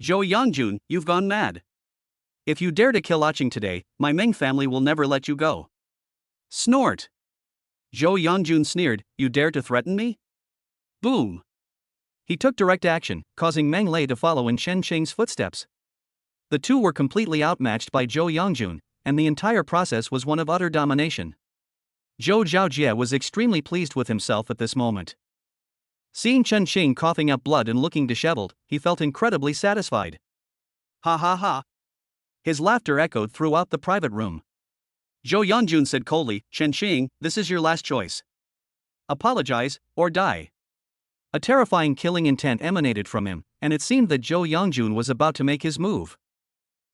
Zhou Yongjun, you've gone mad. If you dare to kill Aching today, my Meng family will never let you go. Snort! Zhou Yongjun sneered, you dare to threaten me? Boom! He took direct action, causing Meng Lei to follow in Chen Qing's footsteps. The two were completely outmatched by Zhou Yongjun, and the entire process was one of utter domination. Zhou Zhaojie was extremely pleased with himself at this moment. Seeing Chen Qing coughing up blood and looking disheveled, he felt incredibly satisfied. Ha ha ha! His laughter echoed throughout the private room. Zhou Yongjun said coldly, Chen Qing, this is your last choice. Apologize, or die. A terrifying killing intent emanated from him, and it seemed that Zhou Yongjun was about to make his move.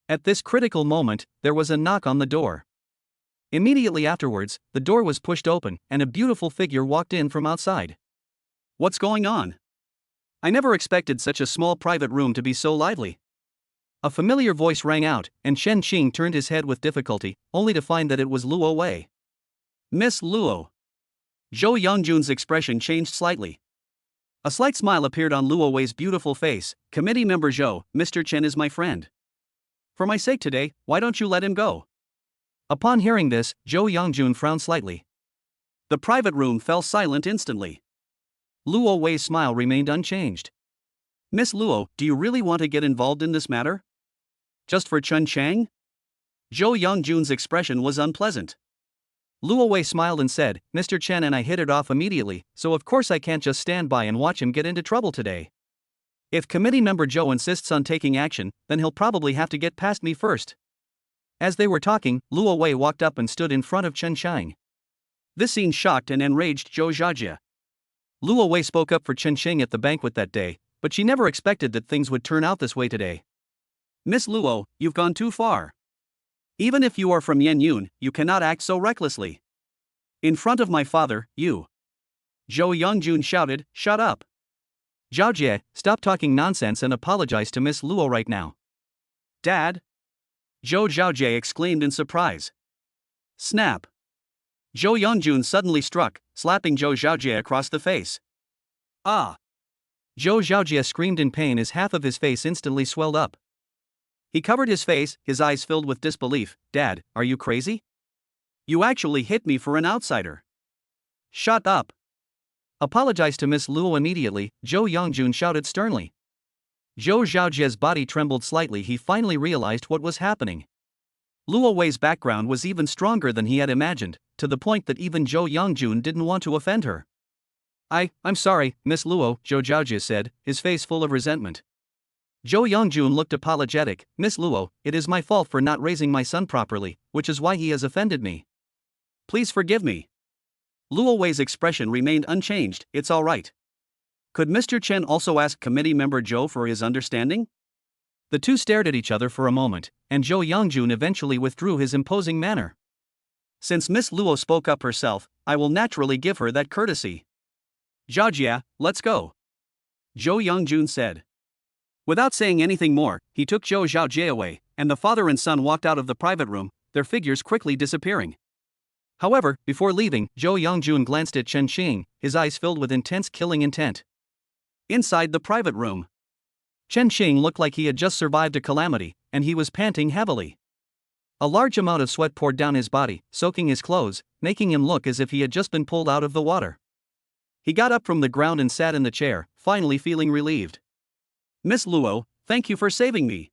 At this critical moment, there was a knock on the door. Immediately afterwards, the door was pushed open, and a beautiful figure walked in from outside. What's going on? I never expected such a small private room to be so lively. A familiar voice rang out, and Chen Qing turned his head with difficulty, only to find that it was Luo Wei. Miss Luo. Zhou Yongjun's expression changed slightly. A slight smile appeared on Luo Wei's beautiful face. Committee Member Zhou, Mr. Chen is my friend. For my sake today, why don't you let him go? Upon hearing this, Zhou Yongjun frowned slightly. The private room fell silent instantly. Luo Wei's smile remained unchanged. Miss Luo, do you really want to get involved in this matter? Just for Chen Chang? Zhou Yongjun's expression was unpleasant. Luo Wei smiled and said, Mr. Chen and I hit it off immediately, so of course I can't just stand by and watch him get into trouble today. If Committee Member Zhou insists on taking action, then he'll probably have to get past me first. As they were talking, Luo Wei walked up and stood in front of Chen Shang. This scene shocked and enraged Zhou Zhaojie. Luo Wei spoke up for Chen Shang at the banquet that day, but she never expected that things would turn out this way today. Miss Luo, you've gone too far. Even if you are from Yanyun, you cannot act so recklessly. In front of my father, you. Zhou Yongjun shouted, shut up. Zhaojie, stop talking nonsense and apologize to Miss Luo right now. Dad? Zhou Zhaojie exclaimed in surprise. Snap. Zhou Yongjun suddenly struck, slapping Zhou Zhaojie across the face. Ah! Zhou Zhaojie screamed in pain as half of his face instantly swelled up. He covered his face, his eyes filled with disbelief. Dad, are you crazy? You actually hit me for an outsider. Shut up. Apologize to Miss Luo immediately, Zhou Yongjun shouted sternly. Zhou Zhaojie's body trembled slightly. He finally realized what was happening. Luo Wei's background was even stronger than he had imagined, to the point that even Zhou Yongjun didn't want to offend her. I'm sorry, Miss Luo, Zhou Zhaojie said, his face full of resentment. Zhou Yongjun looked apologetic. Miss Luo, it is my fault for not raising my son properly, which is why he has offended me. Please forgive me. Luo Wei's expression remained unchanged. It's all right. Could Mr. Chen also ask committee member Zhou for his understanding? The two stared at each other for a moment, and Zhou Yongjun eventually withdrew his imposing manner. Since Miss Luo spoke up herself, I will naturally give her that courtesy. Zhaojia, let's go. Zhou Yongjun said. Without saying anything more, he took Zhou Zhaojie away, and the father and son walked out of the private room, their figures quickly disappearing. However, before leaving, Zhou Yongjun glanced at Chen Xing, his eyes filled with intense killing intent. Inside the private room, Chen Xing looked like he had just survived a calamity, and he was panting heavily. A large amount of sweat poured down his body, soaking his clothes, making him look as if he had just been pulled out of the water. He got up from the ground and sat in the chair, finally feeling relieved. Miss Luo, thank you for saving me.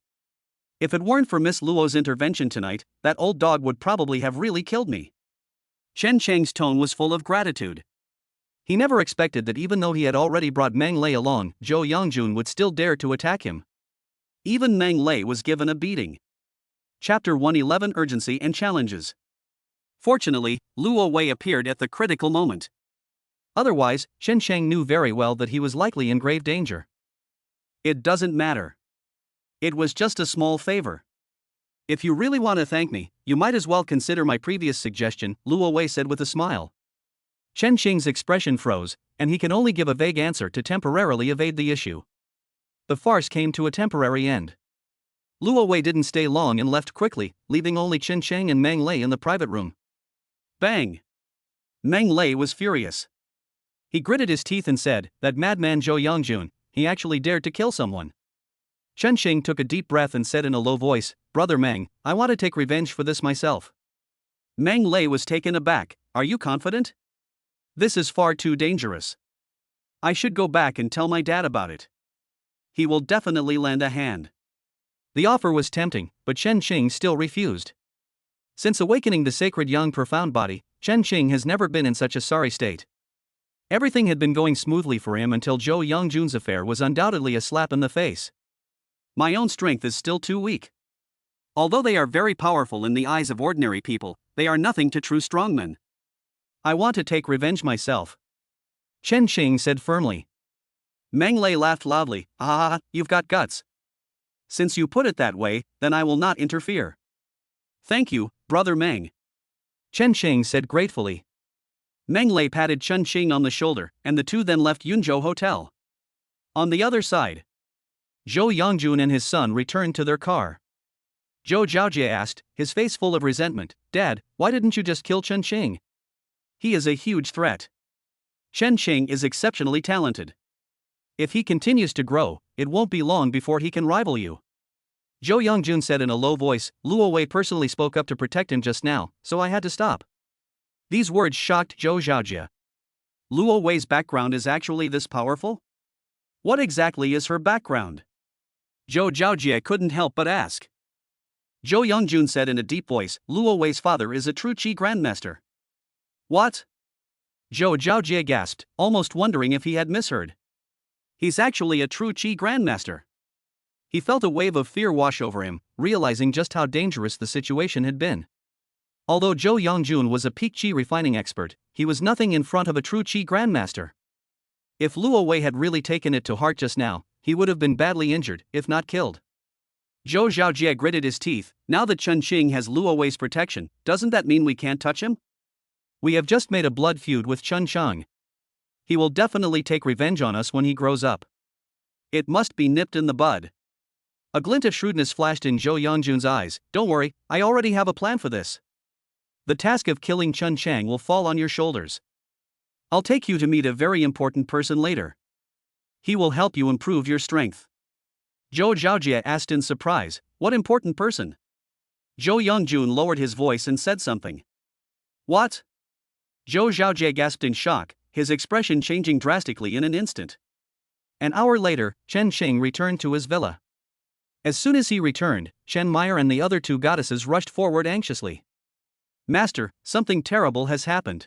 If it weren't for Miss Luo's intervention tonight, that old dog would probably have really killed me. Chen Cheng's tone was full of gratitude. He never expected that even though he had already brought Meng Lei along, Zhou Yongjun would still dare to attack him. Even Meng Lei was given a beating. Chapter 111 Urgency and Challenges. Fortunately, Luo Wei appeared at the critical moment. Otherwise, Chen Sheng knew very well that he was likely in grave danger. It doesn't matter. It was just a small favor. If you really want to thank me, you might as well consider my previous suggestion, Luo Wei said with a smile. Chen Xing's expression froze, and he could only give a vague answer to temporarily evade the issue. The farce came to a temporary end. Luo Wei didn't stay long and left quickly, leaving only Chen Sheng and Meng Lei in the private room. Bang! Meng Lei was furious. He gritted his teeth and said, "That madman Zhou Yongjun, he actually dared to kill someone." Chen Xing took a deep breath and said in a low voice, "Brother Meng, I want to take revenge for this myself." Meng Lei was taken aback. Are you confident? This is far too dangerous. I should go back and tell my dad about it. He will definitely lend a hand. The offer was tempting, but Chen Xing still refused. Since awakening the sacred young profound body, Chen Xing has never been in such a sorry state. Everything had been going smoothly for him until Zhou Yongjun's affair was undoubtedly a slap in the face. My own strength is still too weak. Although they are very powerful in the eyes of ordinary people, they are nothing to true strongmen. I want to take revenge myself, Chen Xing said firmly. Meng Lei laughed loudly. Ah, you've got guts. Since you put it that way, then I will not interfere. Thank you, Brother Meng, Chen Xing said gratefully. Meng Lei patted Chen Xing on the shoulder, and the two then left Yunzhou Hotel. On the other side, Zhou Yongjun and his son returned to their car. Zhou Zhaojie asked, his face full of resentment, "Dad, why didn't you just kill Chen Xing? He is a huge threat. Chen Xing is exceptionally talented. If he continues to grow, it won't be long before he can rival you." Zhou Yongjun said in a low voice, "Luo Wei personally spoke up to protect him just now, so I had to stop." These words shocked Zhou Zhaojie. Luo Wei's background is actually this powerful? What exactly is her background? Zhou Zhaojie couldn't help but ask. Zhou Yongjun said in a deep voice, "Luo Wei's father is a true Qi Grandmaster." What? Zhou Zhaojie gasped, almost wondering if he had misheard. He's actually a true Qi Grandmaster. He felt a wave of fear wash over him, realizing just how dangerous the situation had been. Although Zhou Yongjun was a peak Qi refining expert, he was nothing in front of a true Qi Grandmaster. If Luo Wei had really taken it to heart just now, he would have been badly injured, if not killed. Zhou Zhaojie gritted his teeth. Now that Chen Xing has Luo Wei's protection, doesn't that mean we can't touch him? We have just made a blood feud with Chen Shang. He will definitely take revenge on us when he grows up. It must be nipped in the bud. A glint of shrewdness flashed in Zhou Yongjun's eyes. "Don't worry, I already have a plan for this. The task of killing Chen Shang will fall on your shoulders. I'll take you to meet a very important person later. He will help you improve your strength." Zhou Zhaojie asked in surprise, "What important person?" Zhou Yongjun lowered his voice and said something. "What?" Zhou Zhaojie gasped in shock, his expression changing drastically in an instant. An hour later, Chen Xing returned to his villa. As soon as he returned, Chen Meyer and the other two goddesses rushed forward anxiously. "Master, something terrible has happened.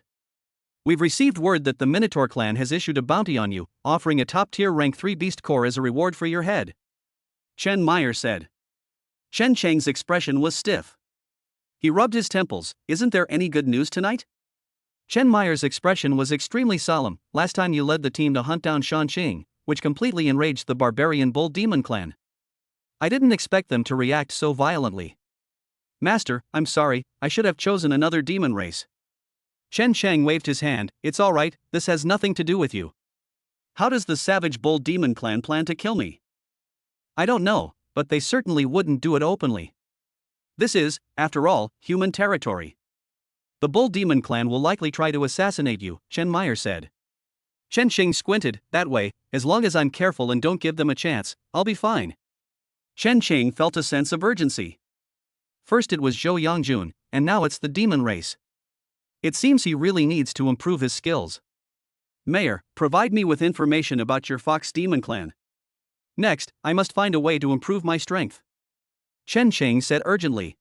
We've received word that the Minotaur clan has issued a bounty on you, offering a top-tier rank 3 beast core as a reward for your head," Chen Meyer said. Chen Cheng's expression was stiff. He rubbed his temples. "Isn't there any good news tonight?" Chen Meyer's expression was extremely solemn. "Last time you led the team to hunt down Shanqing, which completely enraged the barbarian bull demon clan. I didn't expect them to react so violently. Master, I'm sorry, I should have chosen another demon race." Chen Cheng waved his hand. "It's alright, this has nothing to do with you. How does the savage bull demon clan plan to kill me?" "I don't know, but they certainly wouldn't do it openly. This is, after all, human territory. The bull demon clan will likely try to assassinate you," Chen Meyer said. Chen Xing squinted. "That way, as long as I'm careful and don't give them a chance, I'll be fine." Chen Cheng felt a sense of urgency. First it was Zhou Yangjun, and now it's the demon race. It seems he really needs to improve his skills. "Mayor, provide me with information about your fox demon clan. Next, I must find a way to improve my strength," Chen Cheng said urgently.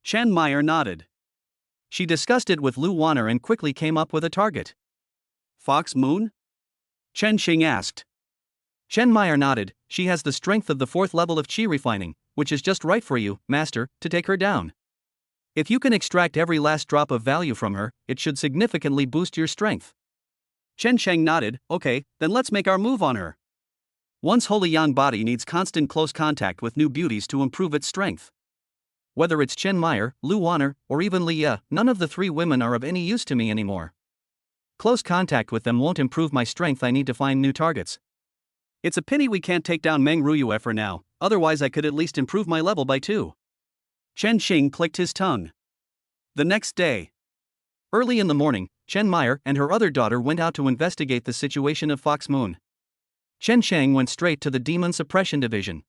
Chen Meyer nodded. She discussed it with Lu Wanner and quickly came up with a target. "Fox Moon?" Chen Xing asked. Chen Meyer nodded. "She has the strength of the 4th level of qi refining, which is just right for you, Master, to take her down. If you can extract every last drop of value from her, it should significantly boost your strength." Chen Cheng nodded. "Okay, then let's make our move on her." One's holy yang body needs constant close contact with new beauties to improve its strength. Whether it's Chen Meyer, Lu Wanner, or even Li Ye, none of the 3 women are of any use to me anymore. Close contact with them won't improve my strength. I need to find new targets. It's a pity we can't take down Meng Ruyue for now, otherwise I could at least improve my level by 2. Chen Xing clicked his tongue. The next day, early in the morning, Chen Meyer and her other daughter went out to investigate the situation of Fox Moon. Chen Cheng went straight to the Demon Suppression Division.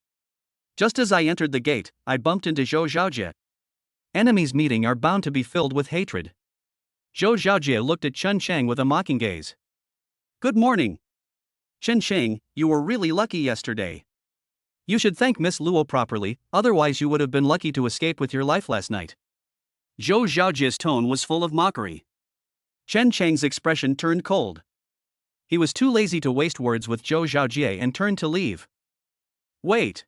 "Just as I entered the gate, I bumped into Zhou Xiaojie. Enemies meeting are bound to be filled with hatred." Zhou Xiaojie looked at Chen Cheng with a mocking gaze. "Good morning. Chen Cheng, you were really lucky yesterday. You should thank Miss Luo properly, otherwise you would have been lucky to escape with your life last night." Zhou Xiaojie's tone was full of mockery. Chen Cheng's expression turned cold. He was too lazy to waste words with Zhou Xiaojie and turned to leave. "Wait."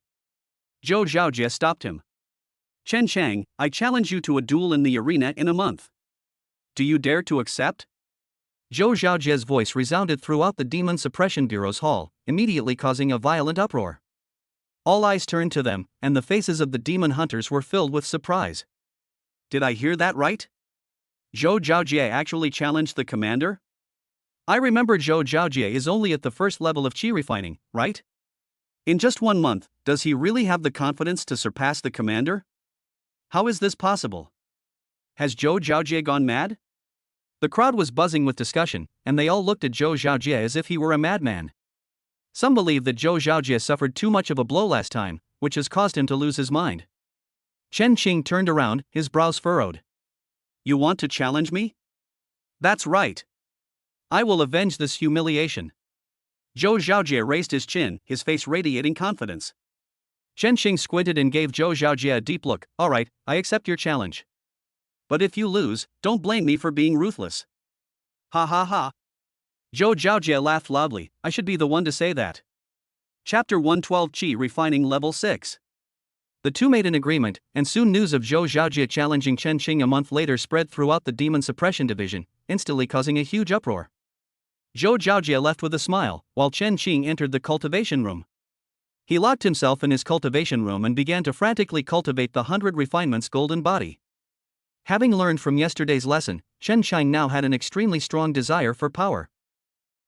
Zhou Xiaojie stopped him. "Chen Cheng, I challenge you to a duel in the arena in a month. Do you dare to accept?" Zhou Xiaojie's voice resounded throughout the Demon Suppression Bureau's hall, immediately causing a violent uproar. All eyes turned to them, and the faces of the demon hunters were filled with surprise. "Did I hear that right? Zhou Xiaojie actually challenged the commander? I remember Zhou Xiaojie is only at the 1st level of qi refining, right? In just 1 month, does he really have the confidence to surpass the commander? How is this possible? Has Zhou Xiaojie gone mad?" The crowd was buzzing with discussion, and they all looked at Zhou Xiaojie as if he were a madman. Some believe that Zhou Xiaojie suffered too much of a blow last time, which has caused him to lose his mind. Chen Qing turned around, his brows furrowed. "You want to challenge me?" "That's right. I will avenge this humiliation." Zhou Xiaojie raised his chin, his face radiating confidence. Chen Qing squinted and gave Zhou Xiaojie a deep look. "Alright, I accept your challenge. But if you lose, don't blame me for being ruthless." "Ha ha ha." Zhou Xiaojie laughed loudly. "I should be the one to say that." Chapter 112 Qi Refining Level 6. The two made an agreement, and soon news of Zhou Xiaojie challenging Chen Qing a month later spread throughout the Demon Suppression Division, instantly causing a huge uproar. Zhou Xiaojie left with a smile, while Chen Qing entered the cultivation room. He locked himself in his cultivation room and began to frantically cultivate the 100 Refinements golden body. Having learned from yesterday's lesson, Chen Qing now had an extremely strong desire for power.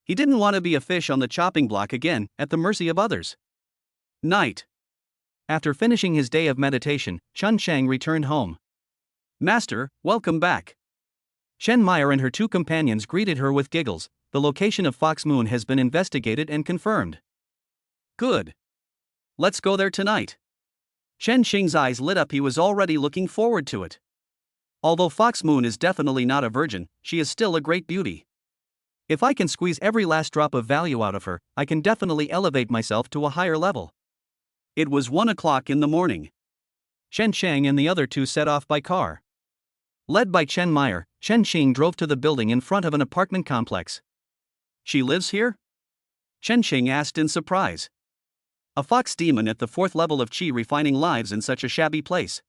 He didn't want to be a fish on the chopping block again, at the mercy of others. Night. After finishing his day of meditation, Chen Cheng returned home. "Master, welcome back." Chen Meyer and her 2 companions greeted her with giggles. "The location of Fox Moon has been investigated and confirmed." "Good. Let's go there tonight." Chen Xing's eyes lit up. He was already looking forward to it. Although Fox Moon is definitely not a virgin, she is still a great beauty. If I can squeeze every last drop of value out of her, I can definitely elevate myself to a higher level. It was 1 o'clock in the morning. Shen Cheng and the other 2 set off by car. Led by Chen Meyer, Chen Xing drove to the building in front of an apartment complex. She lives here? Chen Xing asked in surprise. A fox demon at the 4th level of Qi refining lives in such a shabby place.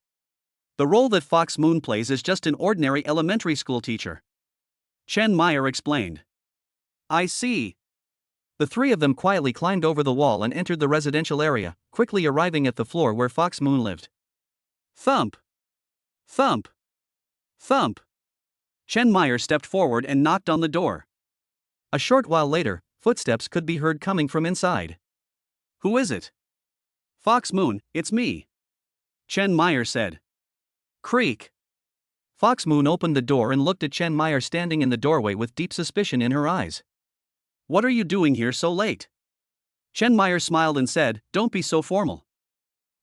The role that Fox Moon plays is just an ordinary elementary school teacher. Chen Meyer explained. I see. The three of them quietly climbed over the wall and entered the residential area, quickly arriving at the floor where Fox Moon lived. Thump! Thump! Thump! Chen Meyer stepped forward and knocked on the door. A short while later, footsteps could be heard coming from inside. Who is it? Fox Moon, it's me. Chen Meyer said. Creak. Fox Moon opened the door and looked at Chen Meyer standing in the doorway with deep suspicion in her eyes. What are you doing here so late? Chen Meyer smiled and said, Don't be so formal.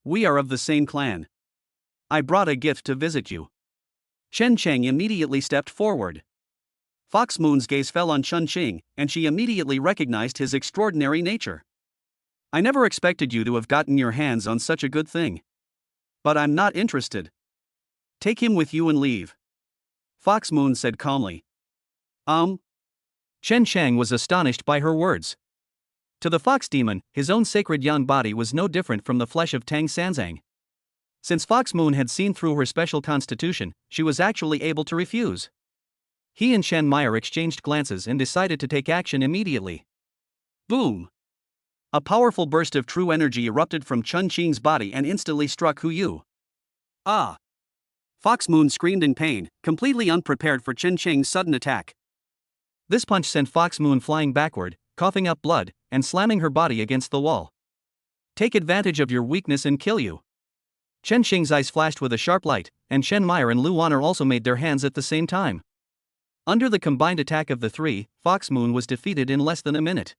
We are of the same clan. I brought a gift to visit you. Chen Cheng immediately stepped forward. Fox Moon's gaze fell on Chen Xing, and she immediately recognized his extraordinary nature. I never expected you to have gotten your hands on such a good thing. But I'm not interested. Take him with you and leave. Fox Moon said calmly. Chen Chang was astonished by her words. To the fox demon, his own sacred young body was no different from the flesh of Tang Sanzang. Since Fox Moon had seen through her special constitution, she was actually able to refuse. He and Chen Meyer exchanged glances and decided to take action immediately. Boom! A powerful burst of true energy erupted from Chen Qing's body and instantly struck Hu Yu. Ah! Fox Moon screamed in pain, completely unprepared for Chen Qing's sudden attack. This punch sent Fox Moon flying backward, coughing up blood, and slamming her body against the wall. Take advantage of your weakness and kill you. Chen Xing's eyes flashed with a sharp light, and Chen Meyer and Lu Wanner also made their hands at the same time. Under the combined attack of the three, Fox Moon was defeated in less than a minute.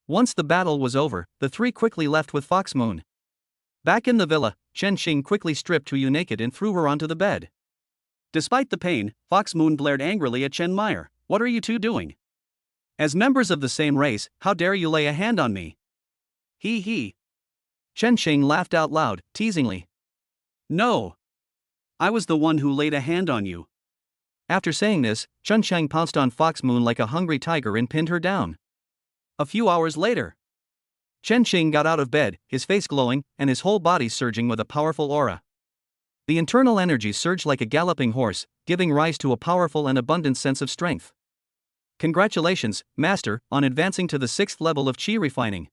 Once the battle was over, the three quickly left with Fox Moon. Back in the villa, Chen Xing quickly stripped Hu Yu naked and threw her onto the bed. Despite the pain, Fox Moon glared angrily at Chen Meyer. What are you two doing? As members of the same race, how dare you lay a hand on me? He. Chen Xing laughed out loud, teasingly. No. I was the one who laid a hand on you. After saying this, Chen Xing pounced on Fox Moon like a hungry tiger and pinned her down. A few hours later, Chen Xing got out of bed, his face glowing, and his whole body surging with a powerful aura. The internal energy surged like a galloping horse, giving rise to a powerful and abundant sense of strength. Congratulations, Master, on advancing to the 6th level of Qi refining.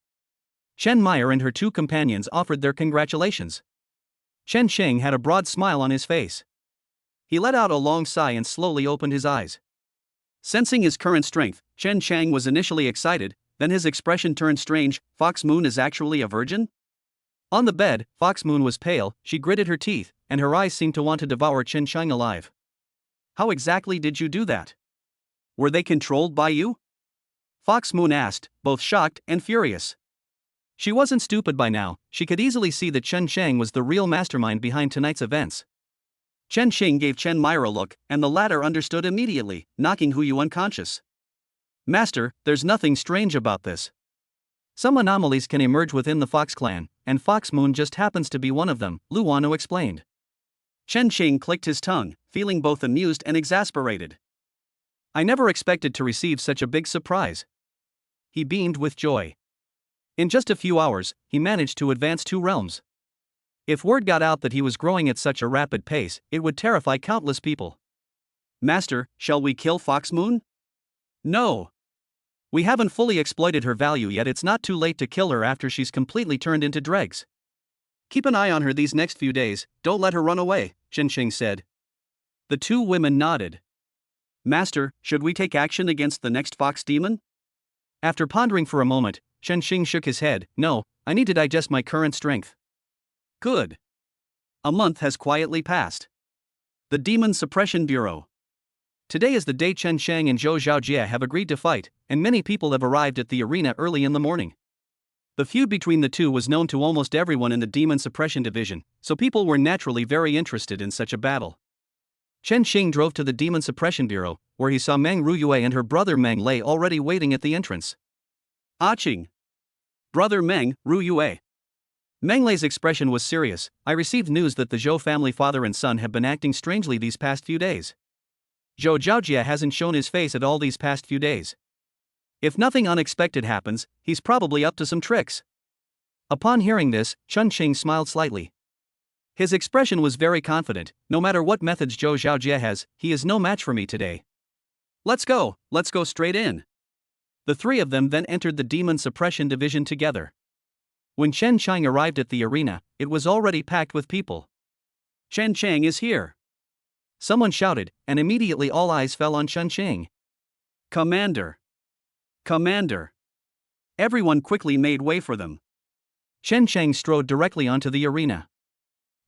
Chen Meyer and her two companions offered their congratulations. Chen Xing had a broad smile on his face. He let out a long sigh and slowly opened his eyes. Sensing his current strength, Chen Chang was initially excited, then his expression turned strange. Fox Moon is actually a virgin? On the bed, Fox Moon was pale, she gritted her teeth, and her eyes seemed to want to devour Chen Chang alive. How exactly did you do that? Were they controlled by you? Fox Moon asked, both shocked and furious. She wasn't stupid by now, she could easily see that Chen Chang was the real mastermind behind tonight's events. Chen Xing gave Chen Meyer a look, and the latter understood immediately, knocking Hu Yu unconscious. Master, there's nothing strange about this. Some anomalies can emerge within the Fox clan, and Fox Moon just happens to be one of them, Lu Wano explained. Chen Xing clicked his tongue, feeling both amused and exasperated. I never expected to receive such a big surprise. He beamed with joy. In just a few hours, he managed to advance 2 realms. If word got out that he was growing at such a rapid pace, it would terrify countless people. Master, shall we kill Fox Moon? No. We haven't fully exploited her value yet. It's not too late to kill her after she's completely turned into dregs. Keep an eye on her these next few days, don't let her run away, Chen Xing said. The 2 women nodded. Master, should we take action against the next fox demon? After pondering for a moment, Chen Xing shook his head. No, I need to digest my current strength. Good. A month has quietly passed. The Demon Suppression Bureau. Today is the day Chen Shang and Zhou Zhaojie have agreed to fight, and many people have arrived at the arena early in the morning. The feud between the two was known to almost everyone in the Demon Suppression Division, so people were naturally very interested in such a battle. Chen Xing drove to the Demon Suppression Bureau, where he saw Meng Ruyue and her brother Meng Lei already waiting at the entrance. Aching! Brother Meng, Ruyue. Meng Lei's expression was serious. I received news that the Zhou family father and son have been acting strangely these past few days. Zhou Zhaojie hasn't shown his face at all these past few days. If nothing unexpected happens, he's probably up to some tricks. Upon hearing this, Chen Qing smiled slightly. His expression was very confident. No matter what methods Zhou Zhaojie has, he is no match for me today. Let's go straight in. The three of them then entered the Demon Suppression Division together. When Chen Qing arrived at the arena, it was already packed with people. Chen Qing is here. Someone shouted, and immediately all eyes fell on Chen Qing. Commander! Commander! Everyone quickly made way for them. Chen Qing strode directly onto the arena.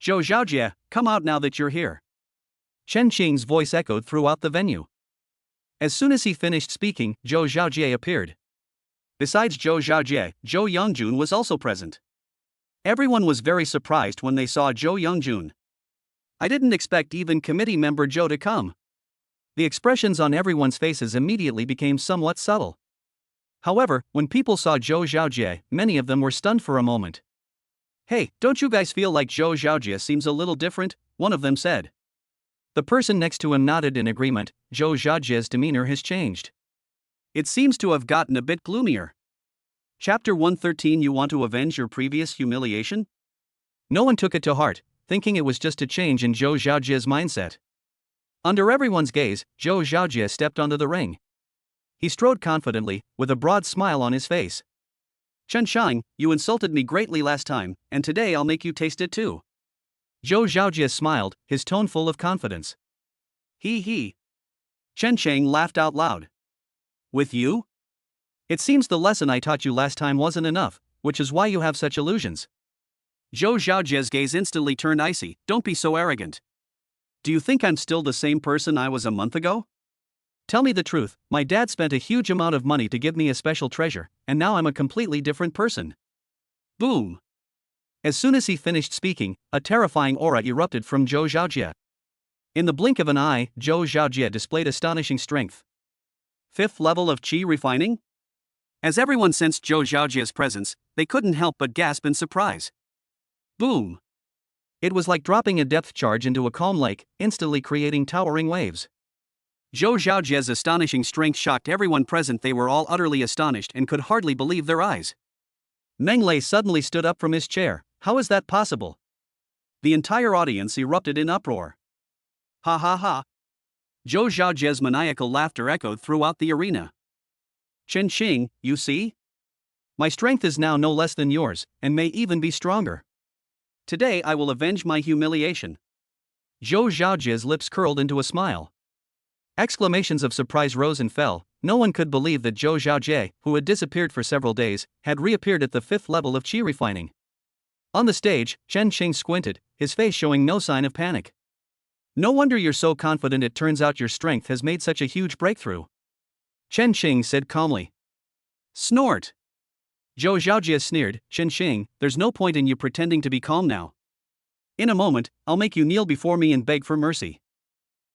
Zhou Zhaojie, come out now that you're here. Chen Qing's voice echoed throughout the venue. As soon as he finished speaking, Zhou Zhaojie appeared. Besides Zhou Zhaojie, Zhou Yongjun was also present. Everyone was very surprised when they saw Zhou Yongjun. I didn't expect even committee member Zhou to come. The expressions on everyone's faces immediately became somewhat subtle. However, when people saw Zhou Zhaojie, many of them were stunned for a moment. Hey, don't you guys feel like Zhou Zhaojie seems a little different? One of them said. The person next to him nodded in agreement. Zhou Zhaojie's demeanor has changed. It seems to have gotten a bit gloomier. Chapter 113. You want to avenge your previous humiliation? No one took it to heart, thinking it was just a change in Zhou Zhaojie's mindset. Under everyone's gaze, Zhou Zhaojie stepped onto the ring. He strode confidently, with a broad smile on his face. Chen Qing, you insulted me greatly last time, and today I'll make you taste it too. Zhou Zhaojie smiled, his tone full of confidence. He. Chen Qing laughed out loud. With you? It seems the lesson I taught you last time wasn't enough, which is why you have such illusions. Zhou Zhaojie's gaze instantly turned icy. Don't be so arrogant. Do you think I'm still the same person I was a month ago? Tell me the truth, my dad spent a huge amount of money to give me a special treasure, and now I'm a completely different person. Boom! As soon as he finished speaking, a terrifying aura erupted from Zhou Zhaojie. In the blink of an eye, Zhou Zhaojie displayed astonishing strength. 5th level of Qi refining? As everyone sensed Zhou Zhaojie's presence, they couldn't help but gasp in surprise. Boom! It was like dropping a depth charge into a calm lake, instantly creating towering waves. Zhou Zhaojie's astonishing strength shocked everyone present. They were all utterly astonished and could hardly believe their eyes. Meng Lei suddenly stood up from his chair. How is that possible? The entire audience erupted in uproar. Ha ha ha! Zhou Zhaojie's maniacal laughter echoed throughout the arena. Chen Qing, you see? My strength is now no less than yours, and may even be stronger. Today I will avenge my humiliation. Zhou Zhaojie's lips curled into a smile. Exclamations of surprise rose and fell. No one could believe that Zhou Zhaojie, who had disappeared for several days, had reappeared at the 5th level of Qi refining. On the stage, Chen Qing squinted, his face showing no sign of panic. No wonder you're so confident. It turns out your strength has made such a huge breakthrough. Chen Qing said calmly. Snort! Zhou Zhaojie sneered. Chen Qing, there's no point in you pretending to be calm now. In a moment, I'll make you kneel before me and beg for mercy.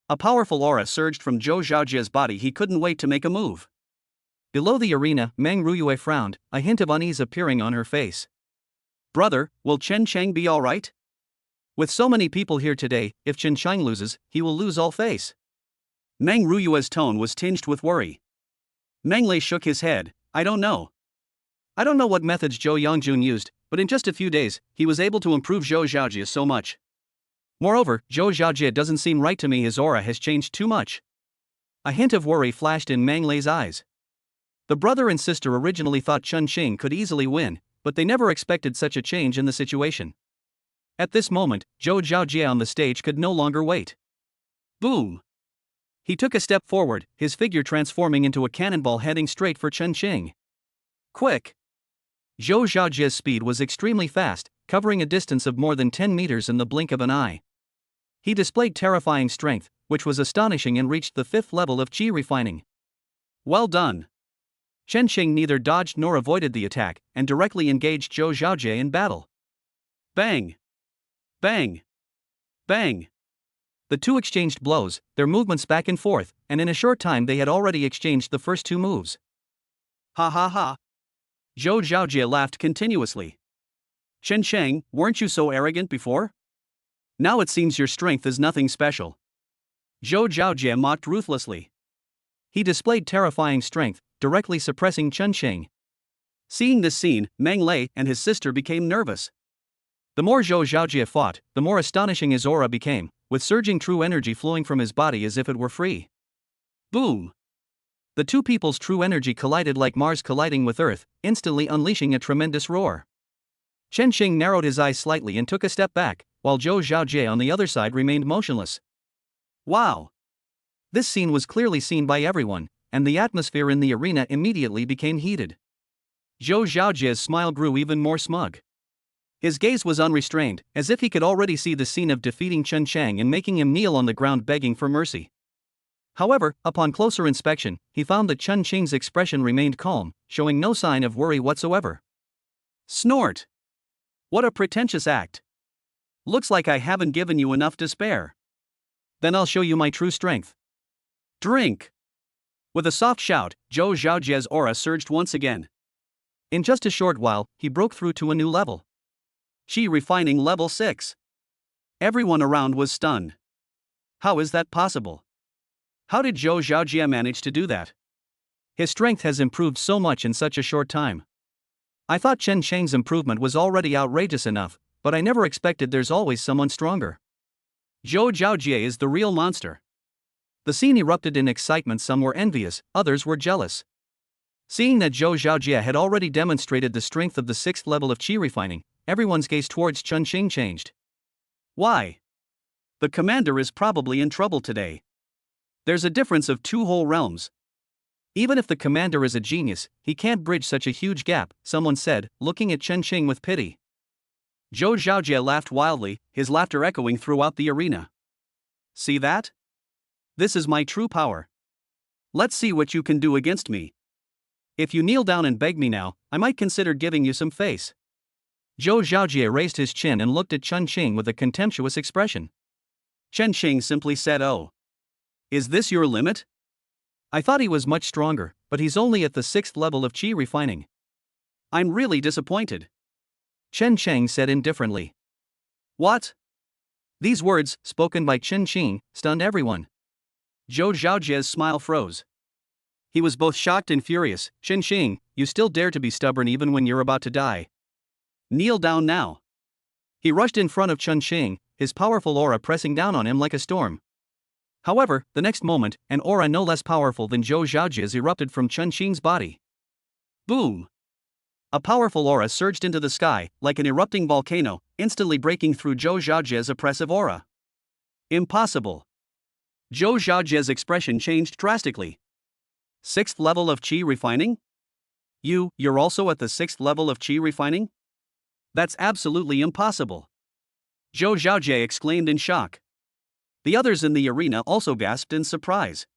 A powerful aura surged from Zhou Zhaojie's body. He couldn't wait to make a move. Below the arena, Meng Ruyue frowned, a hint of unease appearing on her face. Brother, will Chen Qing be alright? With so many people here today, if Chen Qing loses, he will lose all face. Meng Ruyue's tone was tinged with worry. Meng Lei shook his head. I don't know. I don't know what methods Zhou Yongjun used, but in just a few days, he was able to improve Zhou Zhaojie so much. Moreover, Zhou Zhaojie doesn't seem right to me. His aura has changed too much. A hint of worry flashed in Meng Lei's eyes. The brother and sister originally thought Chen Qing could easily win, but they never expected such a change in the situation. At this moment, Zhou Zhaojie on the stage could no longer wait. Boom! He took a step forward, his figure transforming into a cannonball heading straight for Chen Qing. Quick! Zhou Zhaojie's speed was extremely fast, covering a distance of more than 10 meters in the blink of an eye. He displayed terrifying strength, which was astonishing, and reached the 5th level of Qi refining. Well done! Chen Qing neither dodged nor avoided the attack, and directly engaged Zhou Zhaojie in battle. Bang! Bang! Bang! The two exchanged blows, their movements back and forth, and in a short time they had already exchanged the first two moves. Ha ha ha! Zhou Zhaojie laughed continuously. Chen Sheng, weren't you so arrogant before? Now it seems your strength is nothing special. Zhou Zhaojie mocked ruthlessly. He displayed terrifying strength, directly suppressing Chen Sheng. Seeing this scene, Meng Lei and his sister became nervous. The more Zhou Zhaojie fought, the more astonishing his aura became, with surging true energy flowing from his body as if it were free. Boom! The two people's true energy collided like Mars colliding with Earth, instantly unleashing a tremendous roar. Chen Sheng narrowed his eyes slightly and took a step back, while Zhou Zhaojie on the other side remained motionless. Wow! This scene was clearly seen by everyone, and the atmosphere in the arena immediately became heated. Zhou Zhaojie's smile grew even more smug. His gaze was unrestrained, as if he could already see the scene of defeating Chen Sheng and making him kneel on the ground begging for mercy. However, upon closer inspection, he found that Chen Sheng's expression remained calm, showing no sign of worry whatsoever. Snort! What a pretentious act! Looks like I haven't given you enough to spare. Then I'll show you my true strength. Drink! With a soft shout, Zhou Zhaojie's aura surged once again. In just a short while, he broke through to a new level. Qi refining level 6. Everyone around was stunned. How is that possible? How did Zhou Zhaojie manage to do that? His strength has improved so much in such a short time. I thought Chen Sheng's improvement was already outrageous enough, but I never expected there's always someone stronger. Zhou Zhaojie is the real monster. The scene erupted in excitement. Some were envious, others were jealous. Seeing that Zhou Zhaojie had already demonstrated the strength of the 6th level of Qi refining, everyone's gaze towards Chen Sheng changed. Why? The commander is probably in trouble today. There's a difference of 2 whole realms. Even if the commander is a genius, he can't bridge such a huge gap, someone said, looking at Chen Sheng with pity. Zhou Zhaojie laughed wildly, his laughter echoing throughout the arena. See that? This is my true power. Let's see what you can do against me. If you kneel down and beg me now, I might consider giving you some face. Zhou Zhaojie raised his chin and looked at Chen Sheng with a contemptuous expression. Chen Sheng simply said, "Oh. Is this your limit?" I thought he was much stronger, but he's only at the 6th level of Qi refining. I'm really disappointed. Chen Sheng said indifferently. What? These words, spoken by Chen Sheng, stunned everyone. Zhou Zhaojie's smile froze. He was both shocked and furious. Chen Sheng, you still dare to be stubborn even when you're about to die. Kneel down now. He rushed in front of Chen Sheng, his powerful aura pressing down on him like a storm. However, the next moment, an aura no less powerful than Zhou Zhaojie's erupted from Chen Sheng's body. Boom! A powerful aura surged into the sky, like an erupting volcano, instantly breaking through Zhou Zhaojie's oppressive aura. Impossible! Zhou Zhaojie's expression changed drastically. 6th level of Qi refining? You're also at the 6th level of Qi refining? That's absolutely impossible! Zhou Zhaojie exclaimed in shock. The others in the arena also gasped in surprise.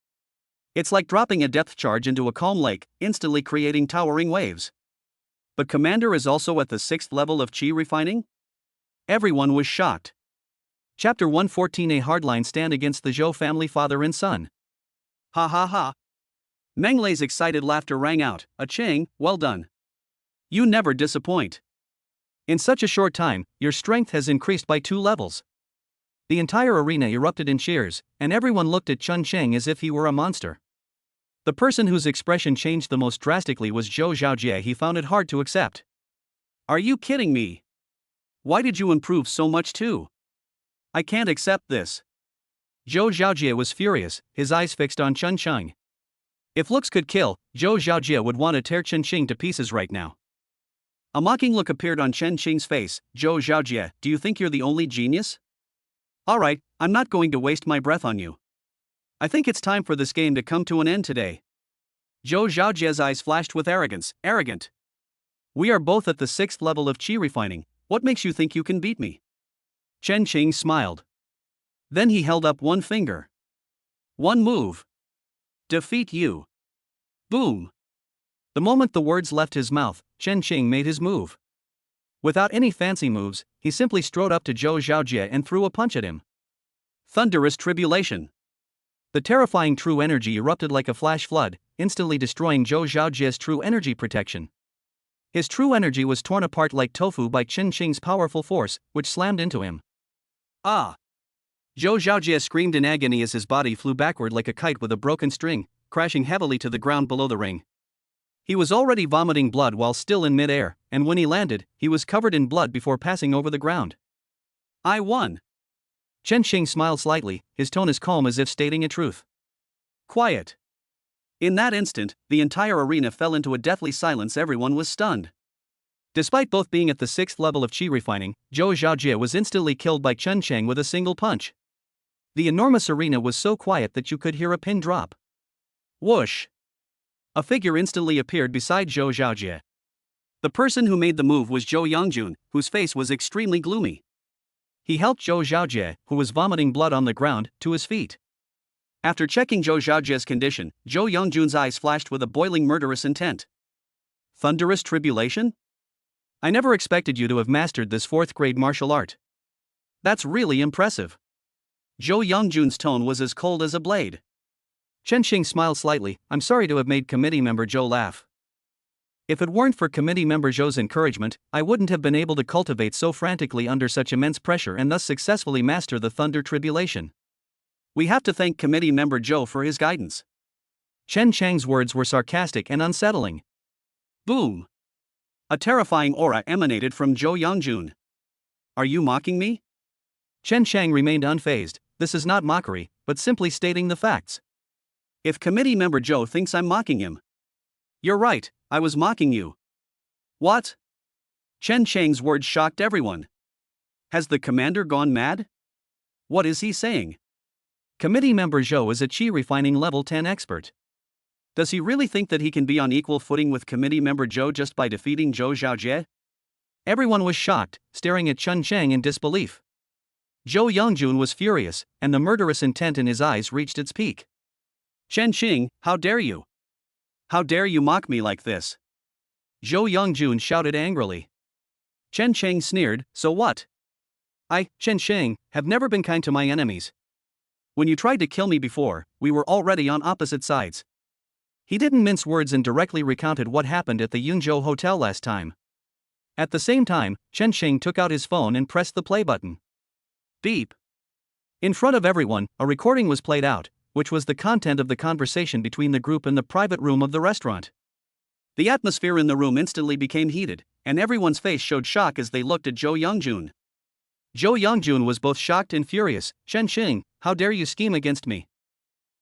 It's like dropping a depth charge into a calm lake, instantly creating towering waves. But Commander is also at the 6th level of Qi refining? Everyone was shocked. Chapter 114: A hardline stand against the Zhou family father and son. Ha ha ha. Meng Lei's excited laughter rang out. Cheng, well done. You never disappoint. In such a short time, your strength has increased by 2 levels. The entire arena erupted in cheers, and everyone looked at Chen Sheng as if he were a monster. The person whose expression changed the most drastically was Zhou Zhaojie. He found it hard to accept. Are you kidding me? Why did you improve so much too? I can't accept this. Zhou Zhaojie was furious, his eyes fixed on Chen Sheng. If looks could kill, Zhou Zhaojie would want to tear Chen Sheng to pieces right now. A mocking look appeared on Chen Sheng's face. Zhou Zhaojie, do you think you're the only genius? Alright, I'm not going to waste my breath on you. I think it's time for this game to come to an end today. Zhou Zhaojie's eyes flashed with arrogance. Arrogant. We are both at the 6th level of Qi refining. What makes you think you can beat me? Chen Sheng smiled. Then he held up one finger. One move. Defeat you. Boom. The moment the words left his mouth, Chen Sheng made his move. Without any fancy moves, he simply strode up to Zhou Zhaojie and threw a punch at him. Thunderous tribulation. The terrifying true energy erupted like a flash flood, instantly destroying Zhou Zhaojie's true energy protection. His true energy was torn apart like tofu by Chen Qing's powerful force, which slammed into him. Ah! Zhou Xiaojie screamed in agony as his body flew backward like a kite with a broken string, crashing heavily to the ground below the ring. He was already vomiting blood while still in midair, and when he landed, he was covered in blood before passing over the ground. I won. Chen Qing smiled slightly, his tone as calm as if stating a truth. Quiet. In that instant, the entire arena fell into a deathly silence. Everyone was stunned. Despite both being at the 6th level of qi refining, Zhou Xiaojie was instantly killed by Chen Cheng with a single punch. The enormous arena was so quiet that you could hear a pin drop. Whoosh! A figure instantly appeared beside Zhou Xiaojie. The person who made the move was Zhou Yangjun, whose face was extremely gloomy. He helped Zhou Xiaojie, who was vomiting blood on the ground, to his feet. After checking Zhou Xiaojie's condition, Zhou Yangjun's eyes flashed with a boiling murderous intent. Thunderous tribulation? I never expected you to have mastered this 4th grade martial art. That's really impressive. Zhou Yangjun's tone was as cold as a blade. Chen Qing smiled slightly. I'm sorry to have made committee member Zhou laugh. If it weren't for committee member Zhou's encouragement, I wouldn't have been able to cultivate so frantically under such immense pressure and thus successfully master the thunder tribulation. We have to thank committee member Zhou for his guidance. Chen Chang's words were sarcastic and unsettling. Boom! A terrifying aura emanated from Zhou Yangjun. Are you mocking me? Chen Chang remained unfazed. This is not mockery, but simply stating the facts. If committee member Zhou thinks I'm mocking him. You're right, I was mocking you. What? Chen Chang's words shocked everyone. Has the commander gone mad? What is he saying? Committee member Zhou is a qi refining level 10 expert. Does he really think that he can be on equal footing with committee member Zhou just by defeating Zhou Xiaojie? Everyone was shocked, staring at Chen Chang in disbelief. Zhou Yangjun was furious, and the murderous intent in his eyes reached its peak. Chen Qing, how dare you? How dare you mock me like this? Zhou Yangjun shouted angrily. Chen Cheng sneered, so what? I, Chen Cheng, have never been kind to my enemies. When you tried to kill me before, we were already on opposite sides. He didn't mince words and directly recounted what happened at the Yunzhou Hotel last time. At the same time, Chen Cheng took out his phone and pressed the play button. Beep. In front of everyone, a recording was played out, which was the content of the conversation between the group in the private room of the restaurant. The atmosphere in the room instantly became heated, and everyone's face showed shock as they looked at Zhou Yangjun. Zhou Yangjun was both shocked and furious. Chen Qing, how dare you scheme against me?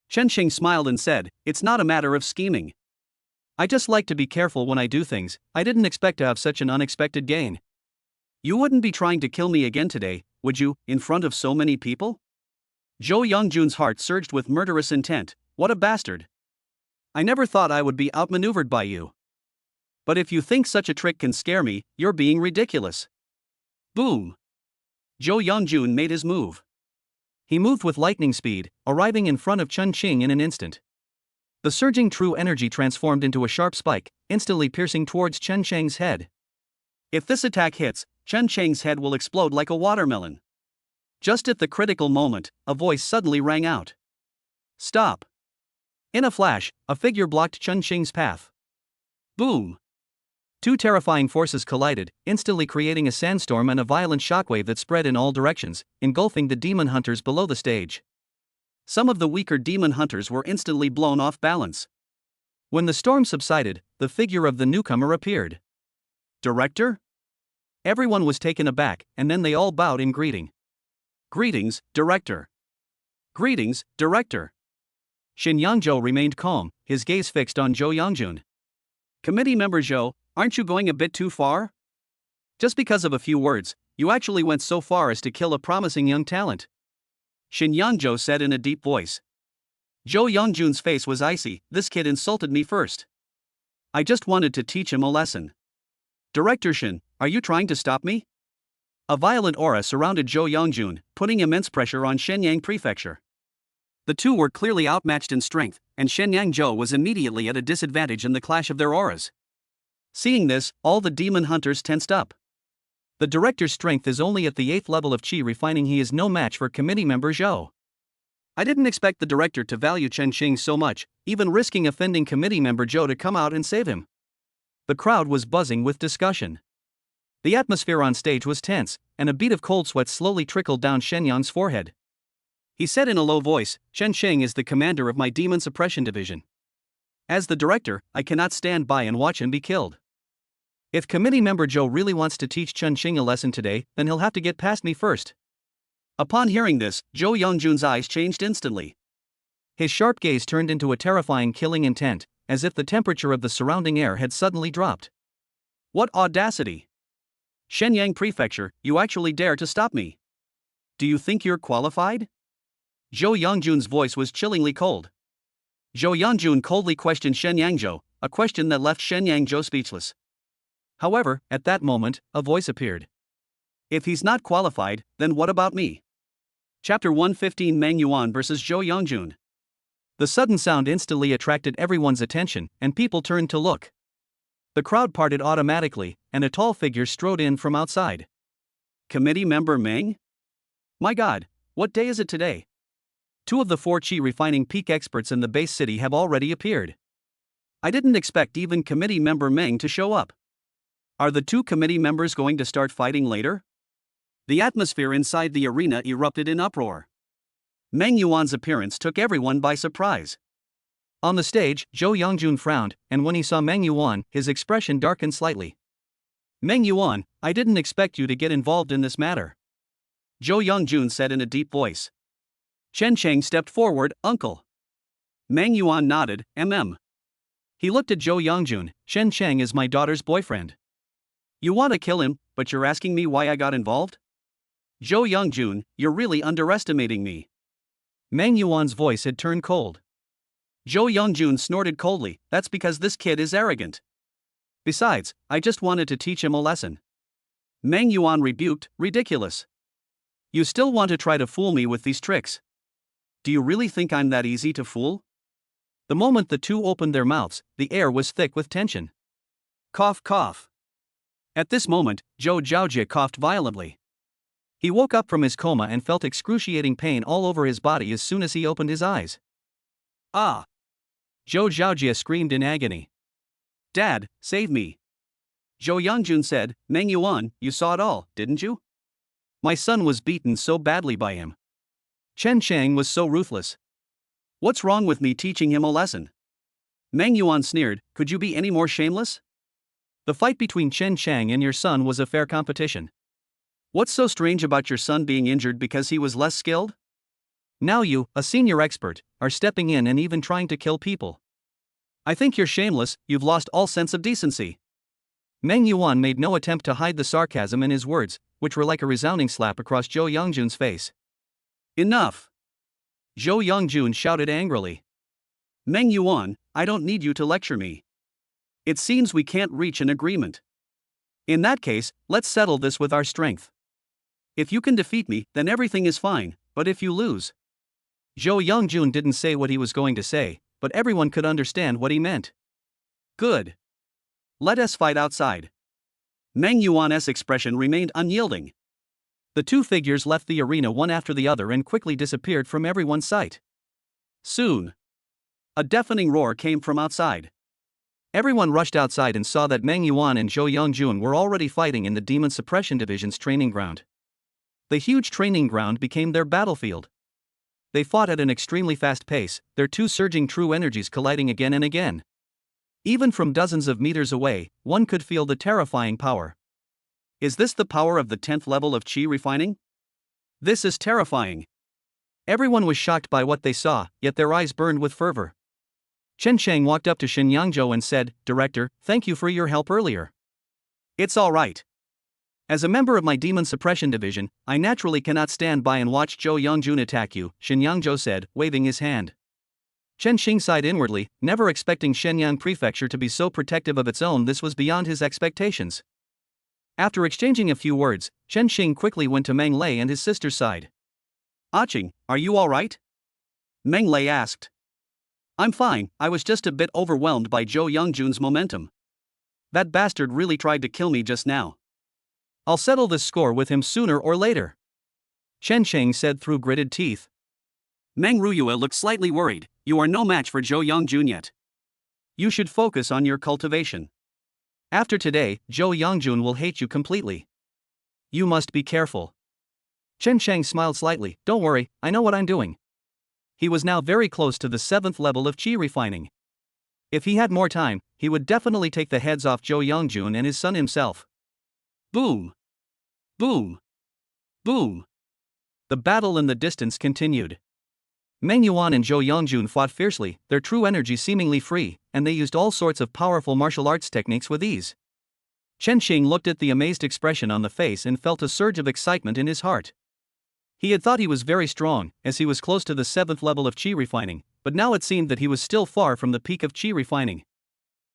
Chen Qing smiled and said, it's not a matter of scheming. I just like to be careful when I do things. I didn't expect to have such an unexpected gain. You wouldn't be trying to kill me again today, would you, in front of so many people? Zhou Yangjun's heart surged with murderous intent. What a bastard. I never thought I would be outmaneuvered by you. But if you think such a trick can scare me, you're being ridiculous. Boom. Zhou Yangjun made his move. He moved with lightning speed, arriving in front of Chen Qing in an instant. The surging true energy transformed into a sharp spike, instantly piercing towards Chen Cheng's head. If this attack hits, Chen Cheng's head will explode like a watermelon. Just at the critical moment, a voice suddenly rang out. Stop. In a flash, a figure blocked Chen Qing's path. Boom. Two terrifying forces collided, instantly creating a sandstorm and a violent shockwave that spread in all directions, engulfing the demon hunters below the stage. Some of the weaker demon hunters were instantly blown off balance. When the storm subsided, the figure of the newcomer appeared. Director? Everyone was taken aback, and then they all bowed in greeting. Greetings, Director. Greetings, Director. Xin Yangzhou remained calm, his gaze fixed on Zhou Yangjun. Committee member Zhou, aren't you going a bit too far? Just because of a few words, you actually went so far as to kill a promising young talent. Xin Yangzhou said in a deep voice. Zhou Yangjun's face was icy. This kid insulted me first. I just wanted to teach him a lesson. Director Xin, are you trying to stop me? A violent aura surrounded Zhou Yangjun, putting immense pressure on Shenyang Prefecture. The two were clearly outmatched in strength, and Shenyang Zhou was immediately at a disadvantage in the clash of their auras. Seeing this, all the demon hunters tensed up. The director's strength is only at the 8th level of qi refining. He is no match for committee member Zhou. I didn't expect the director to value Chen Qing so much, even risking offending committee member Zhou to come out and save him. The crowd was buzzing with discussion. The atmosphere on stage was tense, and a bead of cold sweat slowly trickled down Shenyang's forehead. He said in a low voice, "Shen Sheng is the commander of my demon suppression division. As the director, I cannot stand by and watch him be killed. If committee member Zhou really wants to teach Chen Xing a lesson today, then he'll have to get past me first." Upon hearing this, Zhou Yongjun's eyes changed instantly. His sharp gaze turned into a terrifying killing intent, as if the temperature of the surrounding air had suddenly dropped. "What audacity! Shenyang Prefecture, you actually dare to stop me? Do you think you're qualified?" Zhou Yongjun's voice was chillingly cold. Zhou Yongjun coldly questioned Shenyang Zhou, a question that left Shenyang Zhou speechless. However, at that moment, a voice appeared. "If he's not qualified, then what about me?" Chapter 115, Meng Yuan vs. Zhou Yongjun. The sudden sound instantly attracted everyone's attention, and people turned to look. The crowd parted automatically, and a tall figure strode in from outside. "Committee member Meng? My god, what day is it today? 2 of the 4 chi refining peak experts in the base city have already appeared. I didn't expect even committee member Meng to show up. Are the 2 committee members going to start fighting later?" The atmosphere inside the arena erupted in uproar. Meng Yuan's appearance took everyone by surprise. On the stage, Zhou Yongjun frowned, and when he saw Meng Yuan, his expression darkened slightly. "Meng Yuan, I didn't expect you to get involved in this matter," Zhou Yongjun said in a deep voice. Chen Cheng stepped forward, "Uncle." Meng Yuan nodded, He looked at Zhou Yongjun. "Shen Cheng is my daughter's boyfriend. You want to kill him, but you're asking me why I got involved? Zhou Yongjun, you're really underestimating me." Meng Yuan's voice had turned cold. Zhou Yongjun snorted coldly, "That's because this kid is arrogant. Besides, I just wanted to teach him a lesson." Meng Yuan rebuked, "Ridiculous. You still want to try to fool me with these tricks? Do you really think I'm that easy to fool?" The moment the 2 opened their mouths, the air was thick with tension. Cough, cough. At this moment, Zhou Zhaojie coughed violently. He woke up from his coma and felt excruciating pain all over his body as soon as he opened his eyes. "Ah!" Zhou Zhaojie screamed in agony. "Dad, save me!" Zhou Yongjun said, "Meng Yuan, you saw it all, didn't you? My son was beaten so badly by him. Chen Cheng was so ruthless. What's wrong with me teaching him a lesson?" Meng Yuan sneered, "Could you be any more shameless? The fight between Chen Cheng and your son was a fair competition. What's so strange about your son being injured because he was less skilled? Now you, a senior expert, are stepping in and even trying to kill people. I think you're shameless, you've lost all sense of decency." Meng Yuan made no attempt to hide the sarcasm in his words, which were like a resounding slap across Zhou Yongjun's face. "Enough!" Zhou Yongjun shouted angrily. "Meng Yuan, I don't need you to lecture me. It seems we can't reach an agreement. In that case, let's settle this with our strength. If you can defeat me, then everything is fine, but if you lose..." Zhou Yongjun didn't say what he was going to say, but everyone could understand what he meant. "Good. Let us fight outside." Meng Yuan's expression remained unyielding. The 2 figures left the arena one after the other and quickly disappeared from everyone's sight. Soon, a deafening roar came from outside. Everyone rushed outside and saw that Meng Yuan and Zhou Yongjun were already fighting in the Demon Suppression Division's training ground. The huge training ground became their battlefield. They fought at an extremely fast pace, their 2 surging true energies colliding again and again. Even from dozens of meters away, one could feel the terrifying power. Is this the power of the 10th level of Qi refining? This is terrifying. Everyone was shocked by what they saw, yet their eyes burned with fervor. Chen Cheng walked up to Shenyang and said, "Director, thank you for your help earlier. It's all right. As a member of my Demon Suppression Division, I naturally cannot stand by and watch Zhou Yongjun attack you," Shenyang said, waving his hand. Chen Xing sighed inwardly, never expecting Shenyang Prefecture to be so protective of its own. This was beyond his expectations. After exchanging a few words, Chen Xing quickly went to Meng Lei and his sister's side. "Aching, are you all right?" Meng Lei asked. "I'm fine, I was just a bit overwhelmed by Zhou Yongjun's momentum. That bastard really tried to kill me just now. I'll settle this score with him sooner or later," Chen Cheng said through gritted teeth. Meng Ruyue looked slightly worried. "You are no match for Zhou Yongjun yet. You should focus on your cultivation. After today, Zhou Yongjun will hate you completely. You must be careful. Chen Sheng smiled slightly. Don't worry, I know what I'm doing. He was now very close to the 7th level of qi refining. If he had more time, he would definitely take the heads off Zhou Yongjun and his son himself. Boom! Boom! Boom! The battle in the distance continued. Meng Yuan and Zhou Yongjun fought fiercely, their true energy seemingly free, and they used all sorts of powerful martial arts techniques with ease. Chen Xing looked at the amazed expression on the face and felt a surge of excitement in his heart. He had thought he was very strong, as he was close to the 7th level of qi refining, but now it seemed that he was still far from the peak of qi refining.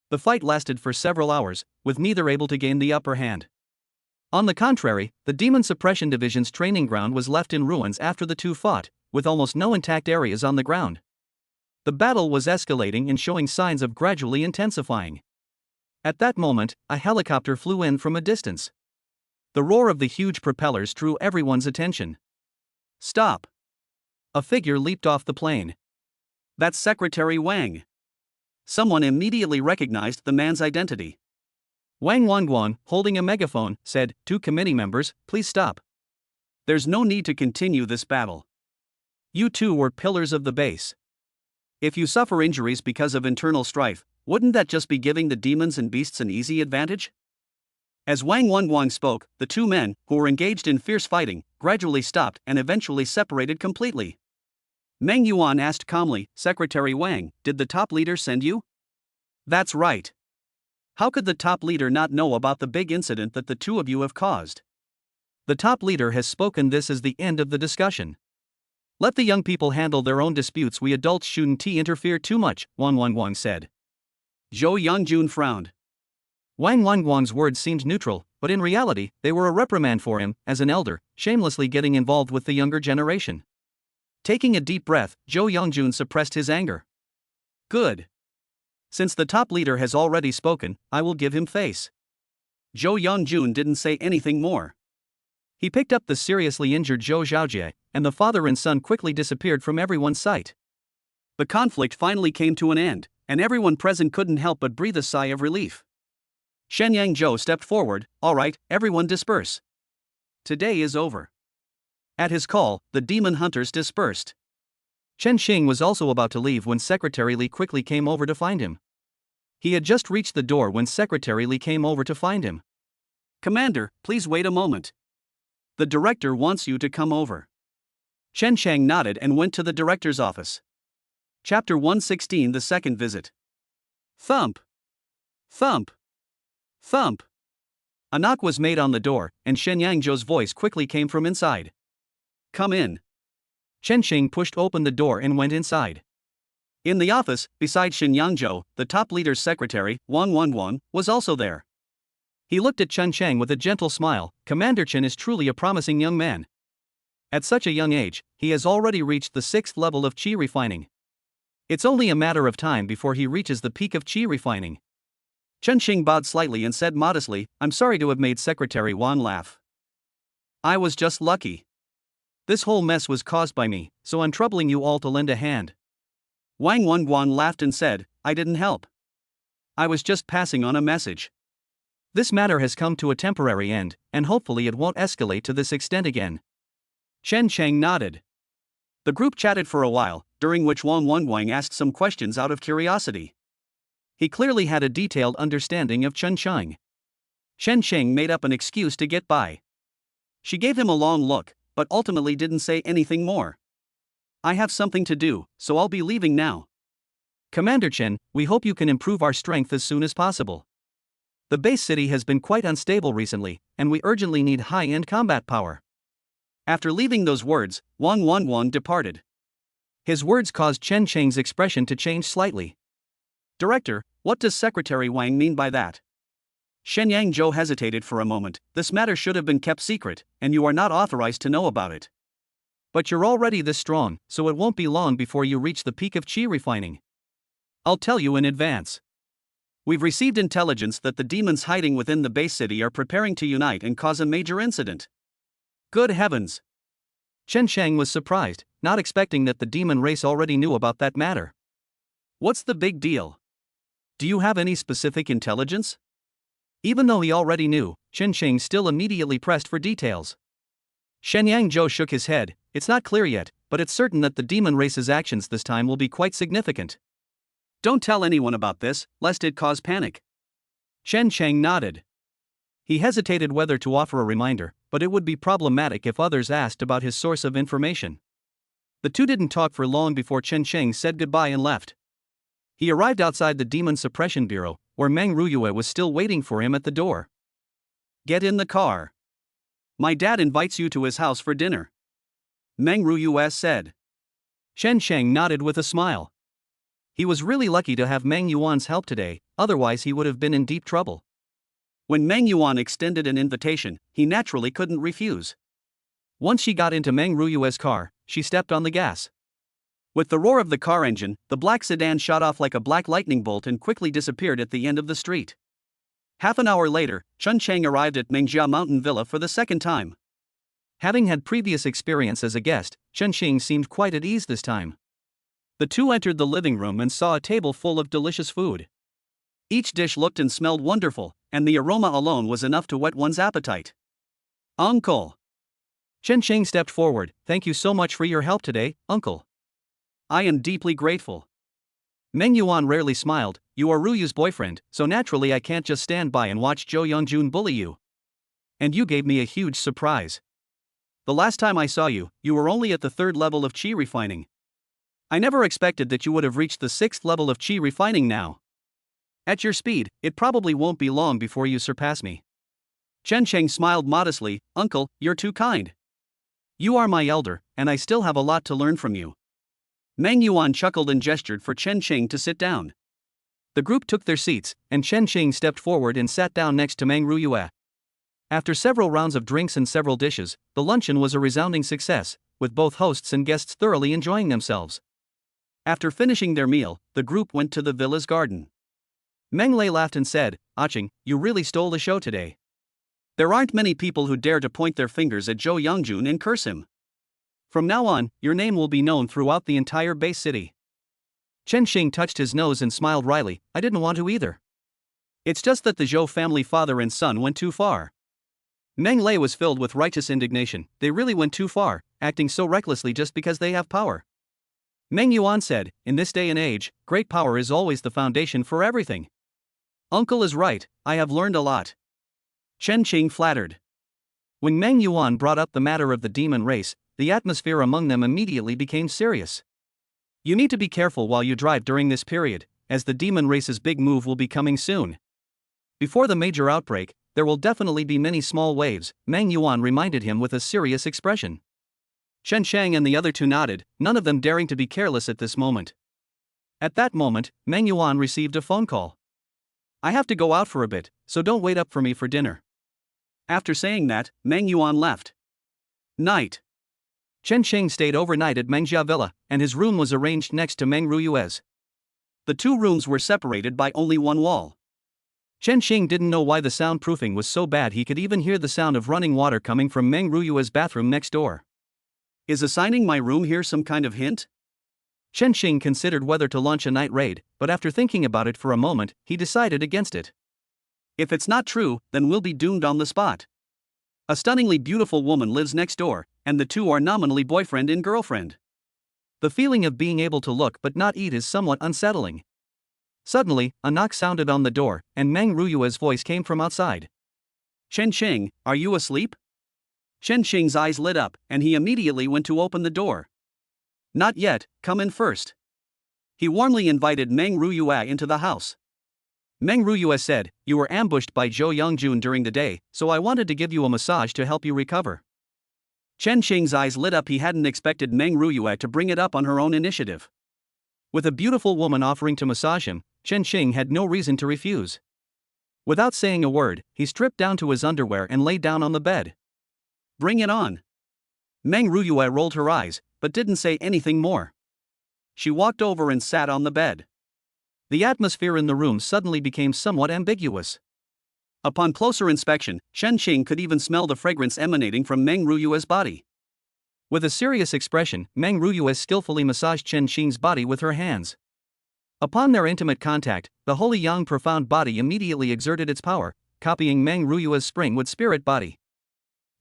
The fight lasted for several hours, with neither able to gain the upper hand. On the contrary, the Demon Suppression Division's training ground was left in ruins after the two fought, with almost no intact areas on the ground. The battle was escalating and showing signs of gradually intensifying. At that moment, a helicopter flew in from a distance. The roar of the huge propellers drew everyone's attention. Stop! A figure leaped off the plane. That's Secretary Wang. Someone immediately recognized the man's identity. Wang Wanguan, holding a megaphone, said, "Two committee members, please stop. There's no need to continue this battle. You two were pillars of the base. If you suffer injuries because of internal strife, wouldn't that just be giving the demons and beasts an easy advantage?" As Wang Wanguan spoke, the two men, who were engaged in fierce fighting, gradually stopped and eventually separated completely. Meng Yuan asked calmly, "Secretary Wang, did the top leader send you?" "That's right. How could the top leader not know about the big incident that the two of you have caused?" "The top leader has spoken. This is the end of the discussion. Let the young people handle their own disputes. We adults shouldn't interfere too much," Wang Wanguan said. Zhou Yongjun frowned. Wang Wanguan's words seemed neutral, but in reality, they were a reprimand for him, as an elder, shamelessly getting involved with the younger generation. Taking a deep breath, Zhou Yongjun suppressed his anger. "Good. Since the top leader has already spoken, I will give him face." Zhou Yongjun didn't say anything more. He picked up the seriously injured Zhou Xiaojie, and the father and son quickly disappeared from everyone's sight. The conflict finally came to an end, and everyone present couldn't help but breathe a sigh of relief. Shenyang Zhou stepped forward. "All right, everyone disperse. Today is over." At his call, the demon hunters dispersed. Chen Xing was also about to leave when Secretary Li quickly came over to find him. He had just reached the door when Secretary Li came over to find him. "Commander, please wait a moment. The director wants you to come over." Chen Shang nodded and went to the director's office. Chapter 116, The Second Visit. Thump! Thump! Thump! A knock was made on the door, and Shenyang Zhou's voice quickly came from inside. "Come in." Chen Xing pushed open the door and went inside. In the office, beside Shenyang Zhou, the top leader's secretary, Wang Wanguan, was also there. He looked at Chen Shang with a gentle smile. "Commander Chen is truly a promising young man. At such a young age, he has already reached the 6th level of qi refining. It's only a matter of time before he reaches the peak of qi refining." Chen Xing bowed slightly and said modestly, "I'm sorry to have made Secretary Wang laugh. I was just lucky. This whole mess was caused by me, so I'm troubling you all to lend a hand." Wang Wanguan laughed and said, "I didn't help. I was just passing on a message. This matter has come to a temporary end, and hopefully it won't escalate to this extent again." Chen Cheng nodded. The group chatted for a while, during which Wang Wanguang asked some questions out of curiosity. He clearly had a detailed understanding of Chen Cheng. Chen Cheng made up an excuse to get by. She gave him a long look, but ultimately didn't say anything more. "I have something to do, so I'll be leaving now." "Commander Chen, we hope you can improve our strength as soon as possible. The base city has been quite unstable recently, and we urgently need high-end combat power." After leaving those words, Wang Wanguang departed. His words caused Chen Cheng's expression to change slightly. "Director, what does Secretary Wang mean by that?" Shenyang Zhou hesitated for a moment. "This matter should have been kept secret, and you are not authorized to know about it. But you're already this strong, so it won't be long before you reach the peak of qi refining. I'll tell you in advance. We've received intelligence that the demons hiding within the base city are preparing to unite and cause a major incident." Good heavens! Chen Shang was surprised, not expecting that the demon race already knew about that matter. "What's the big deal? Do you have any specific intelligence?" Even though he already knew, Chen Qing still immediately pressed for details. Shenyang Zhou shook his head. It's not clear yet, but it's certain that the demon race's actions this time will be quite significant. Don't tell anyone about this, lest it cause panic. Chen Cheng nodded. He hesitated whether to offer a reminder, but it would be problematic if others asked about his source of information. The two didn't talk for long before Chen Cheng said goodbye and left. He arrived outside the Demon Suppression Bureau, where Meng Ruyue was still waiting for him at the door. Get in the car. My dad invites you to his house for dinner. Meng Ruyue said. Chen Cheng nodded with a smile. He was really lucky to have Meng Yuan's help today, otherwise he would have been in deep trouble. When Meng Yuan extended an invitation, he naturally couldn't refuse. Once she got into Meng Ruyue's car, she stepped on the gas. With the roar of the car engine, the black sedan shot off like a black lightning bolt and quickly disappeared at the end of the street. Half an hour later, Chen Cheng arrived at Mengjia Mountain Villa for the second time. Having had previous experience as a guest, Chen Xing seemed quite at ease this time. The two entered the living room and saw a table full of delicious food. Each dish looked and smelled wonderful, and the aroma alone was enough to whet one's appetite. Uncle! Chen Xing stepped forward. Thank you so much for your help today, Uncle. I am deeply grateful. Meng Yuan rarely smiled. You are Ruyu's boyfriend, so naturally I can't just stand by and watch Zhou Yongjun bully you. And you gave me a huge surprise. The last time I saw you, you were only at the 3rd level of qi refining. I never expected that you would have reached the 6th level of qi refining now. At your speed, it probably won't be long before you surpass me. Chen Cheng smiled modestly. Uncle, you're too kind. You are my elder, and I still have a lot to learn from you. Meng Yuan chuckled and gestured for Chen Cheng to sit down. The group took their seats, and Chen Cheng stepped forward and sat down next to Meng Ruyue. After several rounds of drinks and several dishes, the luncheon was a resounding success, with both hosts and guests thoroughly enjoying themselves. After finishing their meal, the group went to the villa's garden. Meng Lei laughed and said, "Aching, you really stole the show today. There aren't many people who dare to point their fingers at Zhou Yongjun and curse him. From now on, your name will be known throughout the entire base city." Chen Xing touched his nose and smiled wryly. I didn't want to either. It's just that the Zhou family father and son went too far. Meng Lei was filled with righteous indignation. They really went too far, acting so recklessly just because they have power. Meng Yuan said, in this day and age, great power is always the foundation for everything. Uncle is right, I have learned a lot. Chen Qing flattered. When Meng Yuan brought up the matter of the demon race, the atmosphere among them immediately became serious. You need to be careful while you drive during this period, as the demon race's big move will be coming soon. Before the major outbreak, there will definitely be many small waves, Meng Yuan reminded him with a serious expression. Chen Shang and the other two nodded, none of them daring to be careless at this moment. At that moment, Meng Yuan received a phone call. I have to go out for a bit, so don't wait up for me for dinner. After saying that, Meng Yuan left. Night. Chen Xing stayed overnight at Mengjia Villa, and his room was arranged next to Meng Ruyue's. The two rooms were separated by only one wall. Chen Xing didn't know why the soundproofing was so bad he could even hear the sound of running water coming from Meng Ruyue's bathroom next door. Is assigning my room here some kind of hint? Chen Xing considered whether to launch a night raid, but after thinking about it for a moment, he decided against it. If it's not true, then we'll be doomed on the spot. A stunningly beautiful woman lives next door, and the two are nominally boyfriend and girlfriend. The feeling of being able to look but not eat is somewhat unsettling. Suddenly, a knock sounded on the door, and Meng Ruyue's voice came from outside. Chen Xing, are you asleep? Chen Xing's eyes lit up, and he immediately went to open the door. Not yet, come in first. He warmly invited Meng Ruyue into the house. Meng Ruyue said, you were ambushed by Zhou Yongjun during the day, so I wanted to give you a massage to help you recover. Chen Xing's eyes lit up. He hadn't expected Meng Ruyue to bring it up on her own initiative. With a beautiful woman offering to massage him, Chen Xing had no reason to refuse. Without saying a word, he stripped down to his underwear and lay down on the bed. Bring it on. Meng Ruyue rolled her eyes, but didn't say anything more. She walked over and sat on the bed. The atmosphere in the room suddenly became somewhat ambiguous. Upon closer inspection, Chen Xing could even smell the fragrance emanating from Meng Ruyue's body. With a serious expression, Meng Ruyue skillfully massaged Chen Xing's body with her hands. Upon their intimate contact, the holy yang profound body immediately exerted its power, copying Meng Ruyue's spring-wood spirit body.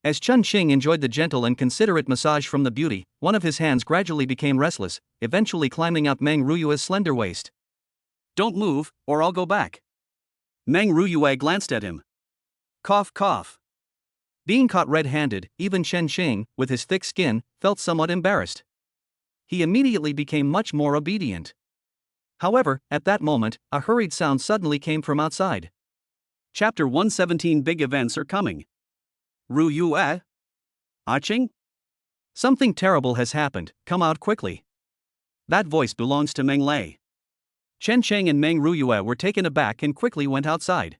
As Chun Xing enjoyed the gentle and considerate massage from the beauty, one of his hands gradually became restless, eventually climbing up Meng Ruyue's slender waist. Don't move, or I'll go back. Meng Ruyue glanced at him. Cough, cough. Being caught red-handed, even Chen Xing, with his thick skin, felt somewhat embarrassed. He immediately became much more obedient. However, at that moment, a hurried sound suddenly came from outside. Chapter 117 Big events are coming. Ruyue? Aching? Something terrible has happened, come out quickly. That voice belongs to Meng Lei. Chen Cheng and Meng Ruyue were taken aback and quickly went outside.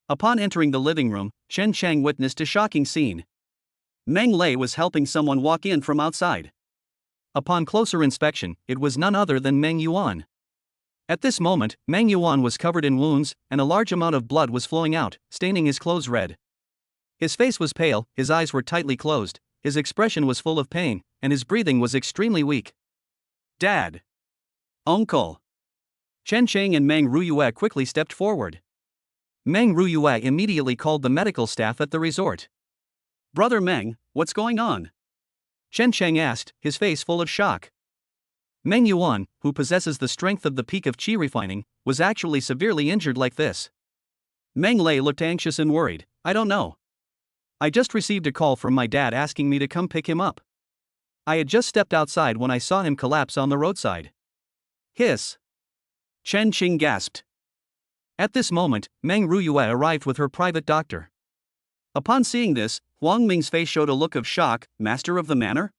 Upon entering the living room, Chen Cheng witnessed a shocking scene. Meng Lei was helping someone walk in from outside. Upon closer inspection, it was none other than Meng Yuan. At this moment, Meng Yuan was covered in wounds, and a large amount of blood was flowing out, staining his clothes red. His face was pale, his eyes were tightly closed, his expression was full of pain, and his breathing was extremely weak. Dad! Uncle! Chen Cheng and Meng Ruyue quickly stepped forward. Meng Ruyue immediately called the medical staff at the resort. Brother Meng, what's going on? Chen Cheng asked, his face full of shock. Meng Yuan, who possesses the strength of the peak of qi refining, was actually severely injured like this. Meng Lei looked anxious and worried. I don't know. I just received a call from my dad asking me to come pick him up. I had just stepped outside when I saw him collapse on the roadside. Hiss. Chen Qing gasped. At this moment, Meng Ruyue arrived with her private doctor. Upon seeing this, Huang Ming's face showed a look of shock. Master of the manor?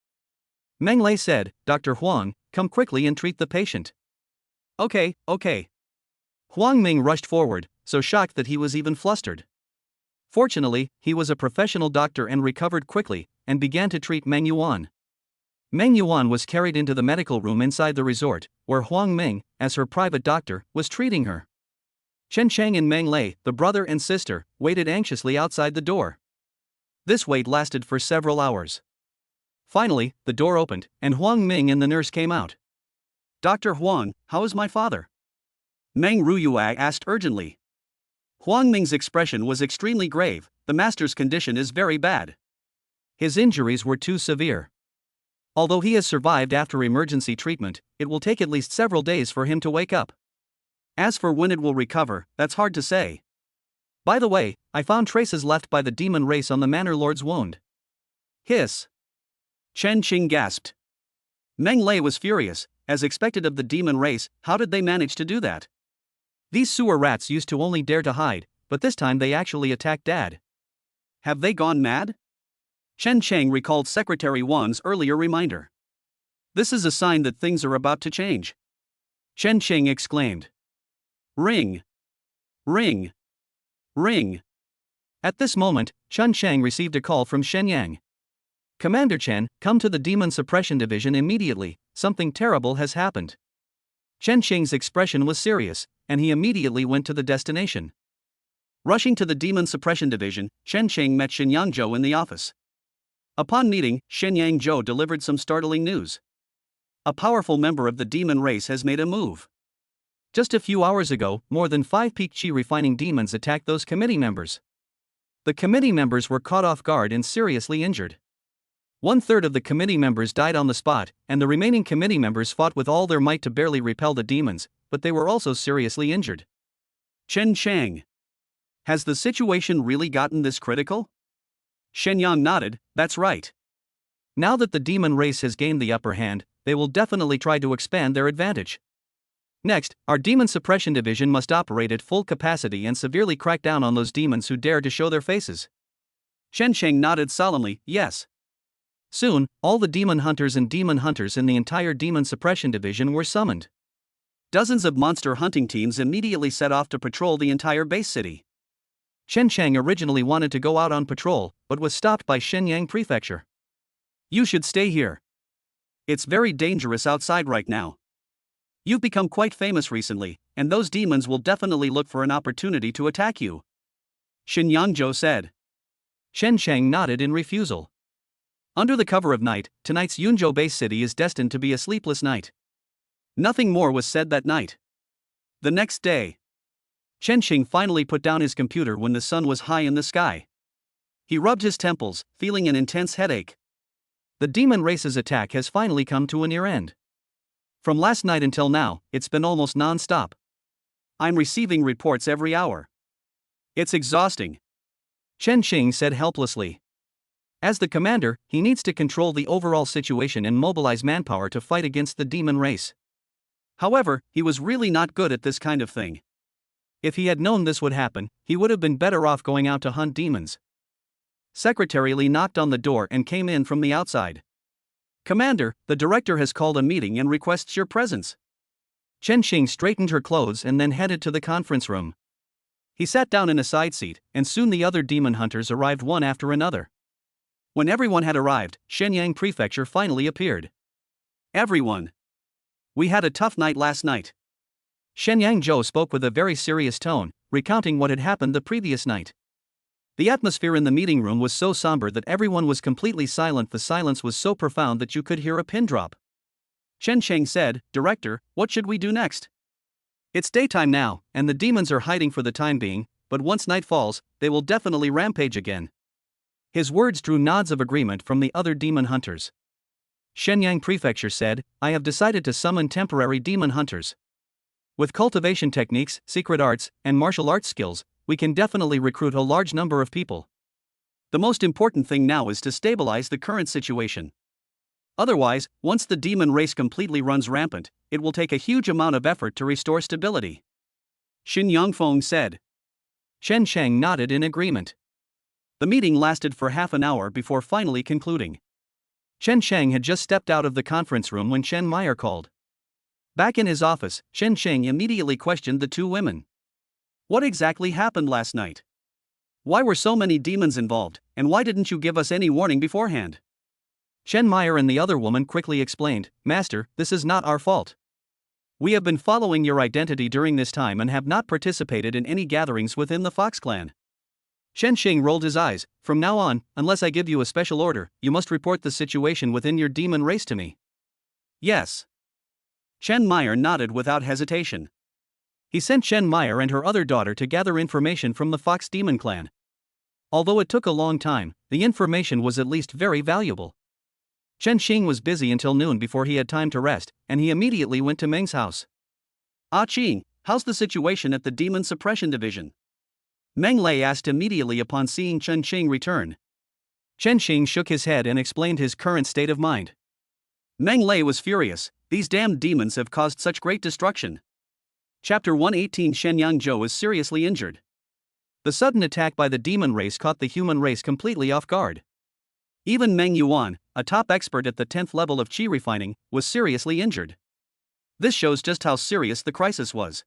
Meng Lei said, Dr. Huang, come quickly and treat the patient. Okay. Huang Ming rushed forward, so shocked that he was even flustered. Fortunately, he was a professional doctor and recovered quickly, and began to treat Meng Yuan. Meng Yuan was carried into the medical room inside the resort, where Huang Ming, as her private doctor, was treating her. Chen Cheng and Meng Lei, the brother and sister, waited anxiously outside the door. This wait lasted for several hours. Finally, the door opened, and Huang Ming and the nurse came out. Dr. Huang, how is my father? Meng Ruyue asked urgently. Huang Ming's expression was extremely grave. The master's condition is very bad. His injuries were too severe. Although he has survived after emergency treatment, it will take at least several days for him to wake up. As for when it will recover, that's hard to say. By the way, I found traces left by the demon race on the manor lord's wound. Hiss. Chen Qing gasped. Meng Lei was furious. As expected of the demon race, how did they manage to do that? These sewer rats used to only dare to hide, but this time they actually attacked Dad. Have they gone mad? Chen Cheng recalled Secretary Wan's earlier reminder. This is a sign that things are about to change. Chen Cheng exclaimed. Ring. Ring. Ring. At this moment, Chun Cheng received a call from Shenyang. Commander Chen, come to the Demon Suppression Division immediately, something terrible has happened. Chen Cheng's expression was serious, and he immediately went to the destination. Rushing to the Demon Suppression Division, Chen Cheng met Shenyang Zhou in the office. Upon meeting, Shenyang Zhou delivered some startling news. A powerful member of the demon race has made a move. Just a few hours ago, more than 5 peak qi refining demons attacked those committee members. The committee members were caught off guard and seriously injured. 1/3 of the committee members died on the spot, and the remaining committee members fought with all their might to barely repel the demons, but they were also seriously injured. Chen Chang. Has the situation really gotten this critical? Shenyang nodded, that's right. Now that the demon race has gained the upper hand, they will definitely try to expand their advantage. Next, our Demon Suppression Division must operate at full capacity and severely crack down on those demons who dare to show their faces. Chen Cheng nodded solemnly, yes. Soon, all the demon hunters and demon hunters in the entire Demon Suppression Division were summoned. Dozens of monster hunting teams immediately set off to patrol the entire base city. Chen Cheng originally wanted to go out on patrol, but was stopped by Shenyang Prefecture. You should stay here. It's very dangerous outside right now. You've become quite famous recently, and those demons will definitely look for an opportunity to attack you. Shenyang Zhou said. Chen Cheng nodded in refusal. Under the cover of night, tonight's Yunzhou base city is destined to be a sleepless night. Nothing more was said that night. The next day, Chen Xing finally put down his computer when the sun was high in the sky. He rubbed his temples, feeling an intense headache. The demon race's attack has finally come to a near end. From last night until now, it's been almost non-stop. I'm receiving reports every hour. It's exhausting, Chen Xing said helplessly. As the commander, he needs to control the overall situation and mobilize manpower to fight against the demon race. However, he was really not good at this kind of thing. If he had known this would happen, he would have been better off going out to hunt demons. Secretary Li knocked on the door and came in from the outside. Commander, the director has called a meeting and requests your presence. Chen Xing straightened her clothes and then headed to the conference room. He sat down in a side seat, and soon the other demon hunters arrived one after another. When everyone had arrived, Shenyang Prefecture finally appeared. Everyone. We had a tough night last night. Shenyang Zhou spoke with a very serious tone, recounting what had happened the previous night. The atmosphere in the meeting room was so somber that everyone was completely silent. The silence was so profound that you could hear a pin drop. Chen Sheng said, "Director, what should we do next? It's daytime now, and the demons are hiding for the time being, but once night falls, they will definitely rampage again." His words drew nods of agreement from the other demon hunters. Shenyang Prefecture said, "I have decided to summon temporary demon hunters. With cultivation techniques, secret arts, and martial arts skills, we can definitely recruit a large number of people. The most important thing now is to stabilize the current situation. Otherwise, once the demon race completely runs rampant, it will take a huge amount of effort to restore stability," Xin Yangfeng said. Chen Sheng nodded in agreement. The meeting lasted for half an hour before finally concluding. Chen Sheng had just stepped out of the conference room when Chen Meyer called. Back in his office, Chen Sheng immediately questioned the two women. "What exactly happened last night? Why were so many demons involved, and why didn't you give us any warning beforehand?" Chen Meyer and the other woman quickly explained, "Master, this is not our fault. We have been following your identity during this time and have not participated in any gatherings within the Fox clan." Chen Xing rolled his eyes. "From now on, unless I give you a special order, you must report the situation within your demon race to me." "Yes." Chen Meyer nodded without hesitation. He sent Chen Meyer and her other daughter to gather information from the Fox Demon clan. Although it took a long time, the information was at least very valuable. Chen Xing was busy until noon before he had time to rest, and he immediately went to Meng's house. "Ah Qing, how's the situation at the Demon Suppression Division?" Meng Lei asked immediately upon seeing Chen Xing return. Chen Xing shook his head and explained his current state of mind. Meng Lei was furious. These damned demons have caused such great destruction. Chapter 118. Shenyang Zhou is seriously injured. The sudden attack by the demon race caught the human race completely off guard. Even Meng Yuan, a top expert at the 10th level of qi refining, was seriously injured. This shows just how serious the crisis was.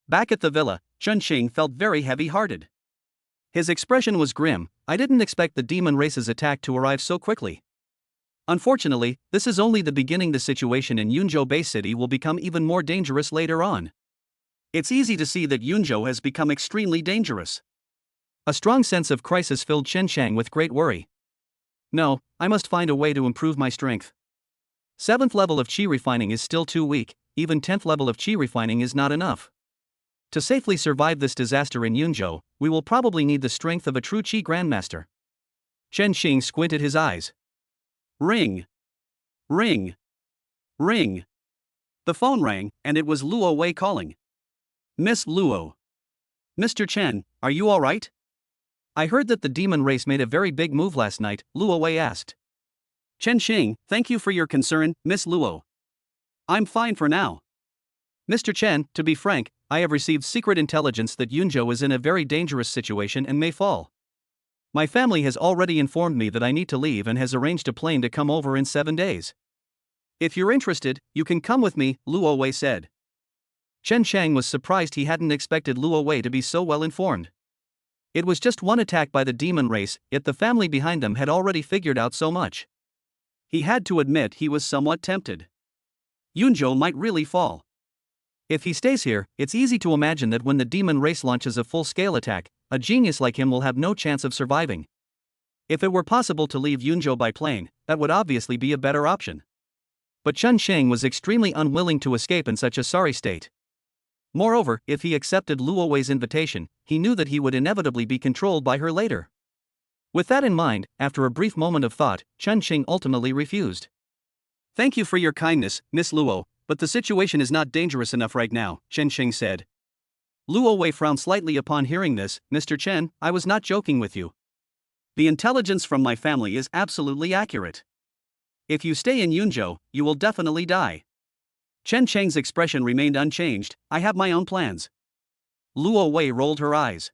Back at the villa, Chen Xing felt very heavy-hearted. His expression was grim. "I didn't expect the demon race's attack to arrive so quickly. Unfortunately, this is only the beginning. The situation in Yunzhou Bay City will become even more dangerous later on." It's easy to see that Yunzhou has become extremely dangerous. A strong sense of crisis filled Chen Shang with great worry. "No, I must find a way to improve my strength. 7th level of qi refining is still too weak, even 10th level of qi refining is not enough. To safely survive this disaster in Yunzhou, we will probably need the strength of a true qi grandmaster." Chen Xing squinted his eyes. Ring. Ring. Ring. The phone rang, and it was Luo Wei calling. "Miss Luo. Mr. Chen, are you all right?" "I heard that the demon race made a very big move last night," Luo Wei asked. Chen Xing, thank you for your concern, Miss Luo. I'm fine for now. "Mr. Chen, to be frank, I have received secret intelligence that Yunzhou is in a very dangerous situation and may fall. My family has already informed me that I need to leave and has arranged a plane to come over in 7 days. If you're interested, you can come with me," Luo Wei said. Chen Shang was surprised. He hadn't expected Luo Wei to be so well informed. It was just one attack by the demon race, yet the family behind them had already figured out so much. He had to admit he was somewhat tempted. Yunzhou might really fall. If he stays here, it's easy to imagine that when the demon race launches a full-scale attack, a genius like him will have no chance of surviving. If it were possible to leave Yunzhou by plane, that would obviously be a better option. But Chen Shang was extremely unwilling to escape in such a sorry state. Moreover, if he accepted Luo Wei's invitation, he knew that he would inevitably be controlled by her later. With that in mind, after a brief moment of thought, Chen Qing ultimately refused. Thank you for your kindness, Miss Luo, but the situation is not dangerous enough right now, Chen Qing said. Luo Wei frowned slightly upon hearing this. Mr. Chen, I was not joking with you. The intelligence from my family is absolutely accurate. If you stay in Yunzhou, you will definitely die. Chen Cheng's expression remained unchanged. I have my own plans. Luo Wei rolled her eyes.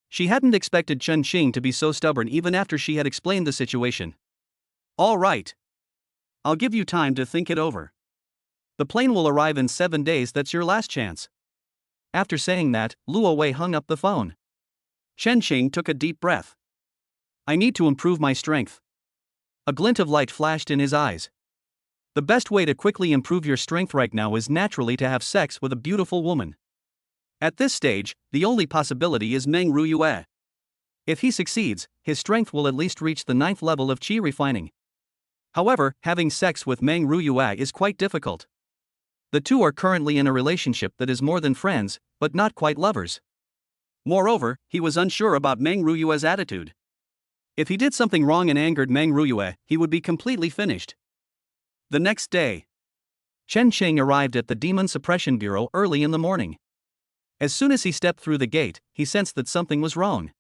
She hadn't expected Chen Qing to be so stubborn even after she had explained the situation. All right. I'll give you time to think it over. The plane will arrive in 7 days, that's your last chance. After saying that, Luo Wei hung up the phone. Chen Qing took a deep breath. I need to improve my strength. A glint of light flashed in his eyes. The best way to quickly improve your strength right now is naturally to have sex with a beautiful woman. At this stage, the only possibility is Meng Ruyue. If he succeeds, his strength will at least reach the 9th level of qi refining. However, having sex with Meng Ruyue is quite difficult. The two are currently in a relationship that is more than friends, but not quite lovers. Moreover, he was unsure about Meng Ruyue's attitude. If he did something wrong and angered Meng Ruyue, he would be completely finished. The next day, Chen Qing arrived at the Demon Suppression Bureau early in the morning. As soon as he stepped through the gate, he sensed that something was wrong.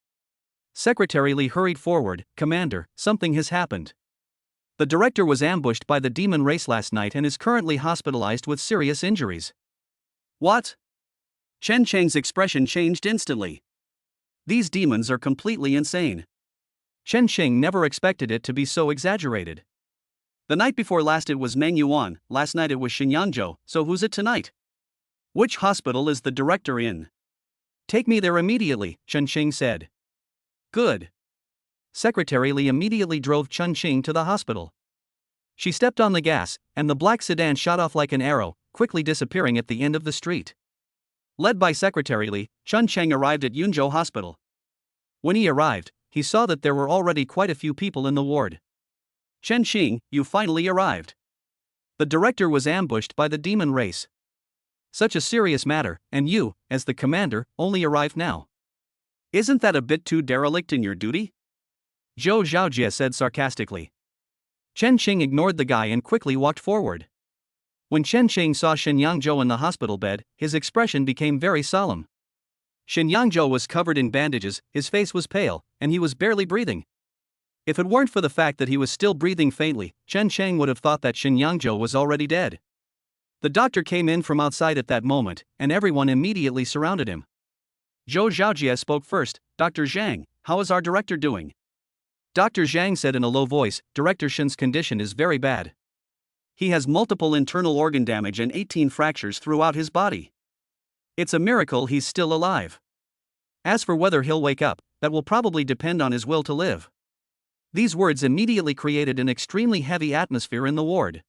Secretary Li hurried forward. Commander, something has happened. The director was ambushed by the demon race last night and is currently hospitalized with serious injuries. What? Chen Cheng's expression changed instantly. These demons are completely insane. Chen Qing never expected it to be so exaggerated. The night before last it was Meng Yuan, last night it was Xinyangzhou, so who's it tonight? Which hospital is the director in? Take me there immediately, Chen Qing said. Good. Secretary Li immediately drove Chen Qing to the hospital. She stepped on the gas, and the black sedan shot off like an arrow, quickly disappearing at the end of the street. Led by Secretary Li, Chen Qing arrived at Yunzhou Hospital. When he arrived, he saw that there were already quite a few people in the ward. Chen Qing, you finally arrived. The director was ambushed by the demon race. Such a serious matter, and you, as the commander, only arrived now. Isn't that a bit too derelict in your duty? Zhou Zhaojie said sarcastically. Chen Qing ignored the guy and quickly walked forward. When Chen Qing saw Xinyangzhou in the hospital bed, his expression became very solemn. Xinyangzhou was covered in bandages, his face was pale, and he was barely breathing. If it weren't for the fact that he was still breathing faintly, Chen Qing would have thought that Xinyangzhou was already dead. The doctor came in from outside at that moment, and everyone immediately surrounded him. Zhou Zhaojie spoke first. Dr. Zhang, how is our director doing? Dr. Zhang said in a low voice, Director Shen's condition is very bad. He has multiple internal organ damage and 18 fractures throughout his body. It's a miracle he's still alive. As for whether he'll wake up, that will probably depend on his will to live. These words immediately created an extremely heavy atmosphere in the ward.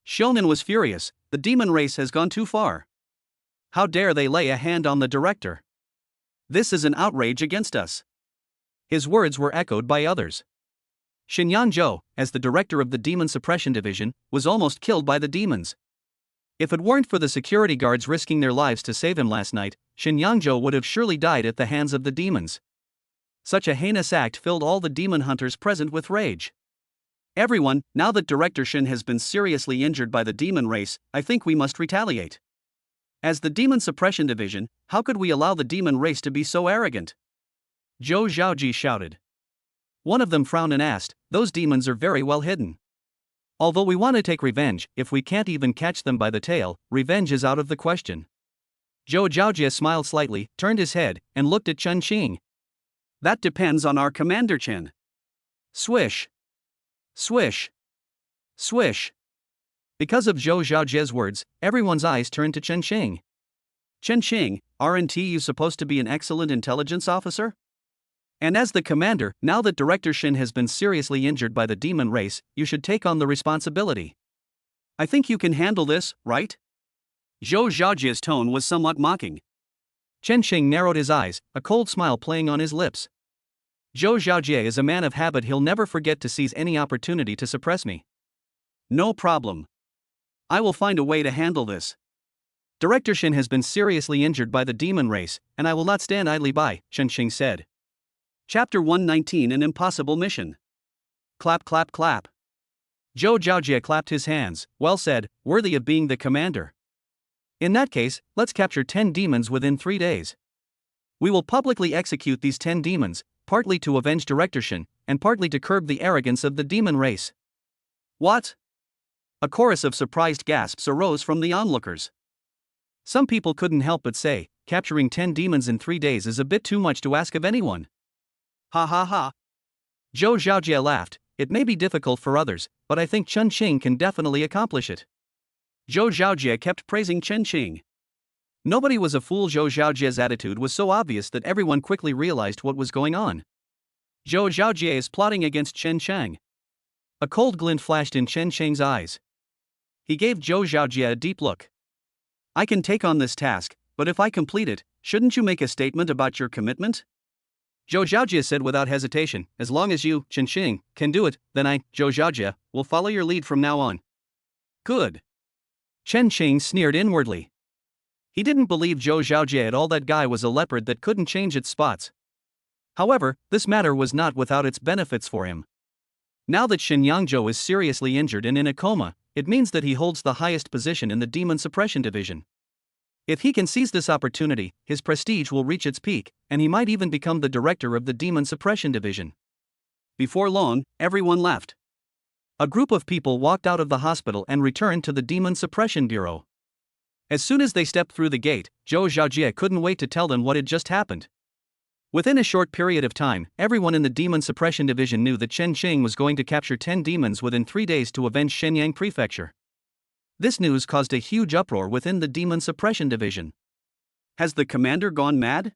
Xiaonan was furious. The demon race has gone too far. How dare they lay a hand on the director? This is an outrage against us. His words were echoed by others. Xinyangzhou, as the director of the Demon Suppression Division, was almost killed by the demons. If it weren't for the security guards risking their lives to save him last night, Xinyangzhou would have surely died at the hands of the demons. Such a heinous act filled all the demon hunters present with rage. Everyone, now that Director Shen has been seriously injured by the demon race, I think we must retaliate. As the Demon Suppression Division, how could we allow the demon race to be so arrogant? Zhou Zhaojie shouted. One of them frowned and asked, those demons are very well hidden. Although we want to take revenge, if we can't even catch them by the tail, revenge is out of the question. Zhou Zhaojie smiled slightly, turned his head, and looked at Chen Qing. That depends on our commander Chen. Swish. Swish. Swish. Because of Zhou Zhaojie's words, everyone's eyes turned to Chen Qing. Chen Qing, aren't you supposed to be an excellent intelligence officer? And as the commander, now that Director Shen has been seriously injured by the demon race, you should take on the responsibility. I think you can handle this, right? Zhou Zhaojie's tone was somewhat mocking. Chen Qing narrowed his eyes, a cold smile playing on his lips. Zhou Zhaojie is a man of habit, he'll never forget to seize any opportunity to suppress me. No problem. I will find a way to handle this. Director Shin has been seriously injured by the demon race, and I will not stand idly by, Chen Xing said. Chapter 119 An Impossible Mission. Clap, clap, clap. Zhou Zhaojie clapped his hands. Well said, worthy of being the commander. In that case, let's capture 10 demons within 3 days. We will publicly execute these 10 demons, partly to avenge Director Shin, and partly to curb the arrogance of the demon race. What? A chorus of surprised gasps arose from the onlookers. Some people couldn't help but say, capturing 10 demons in 3 days is a bit too much to ask of anyone. Ha ha ha. Zhou Zhaojie laughed. It may be difficult for others, but I think Chen Xing can definitely accomplish it. Zhou Zhaojie kept praising Chen Xing. Nobody was a fool. Zhou Zhaojie's attitude was so obvious that everyone quickly realized what was going on. Zhou Zhaojie is plotting against Chen Shang. A cold glint flashed in Chen Shang's eyes. He gave Zhou Zhaojie a deep look. I can take on this task, but if I complete it, shouldn't you make a statement about your commitment? Zhou Zhaojie said without hesitation, as long as you, Chen Xing, can do it, then I, Zhou Zhaojie, will follow your lead from now on. Good. Chen Xing sneered inwardly. He didn't believe Zhou Zhaojie at all. That guy was a leopard that couldn't change its spots. However, this matter was not without its benefits for him. Now that Shin Yangzhou is seriously injured and in a coma, it means that he holds the highest position in the Demon Suppression Division. If he can seize this opportunity, his prestige will reach its peak, and he might even become the director of the Demon Suppression Division. Before long, everyone left. A group of people walked out of the hospital and returned to the Demon Suppression Bureau. As soon as they stepped through the gate, Zhou Zhaojie couldn't wait to tell them what had just happened. Within a short period of time, everyone in the Demon Suppression Division knew that Chen Xing was going to capture 10 demons within 3 days to avenge Shenyang Prefecture. This news caused a huge uproar within the Demon Suppression Division. Has the commander gone mad?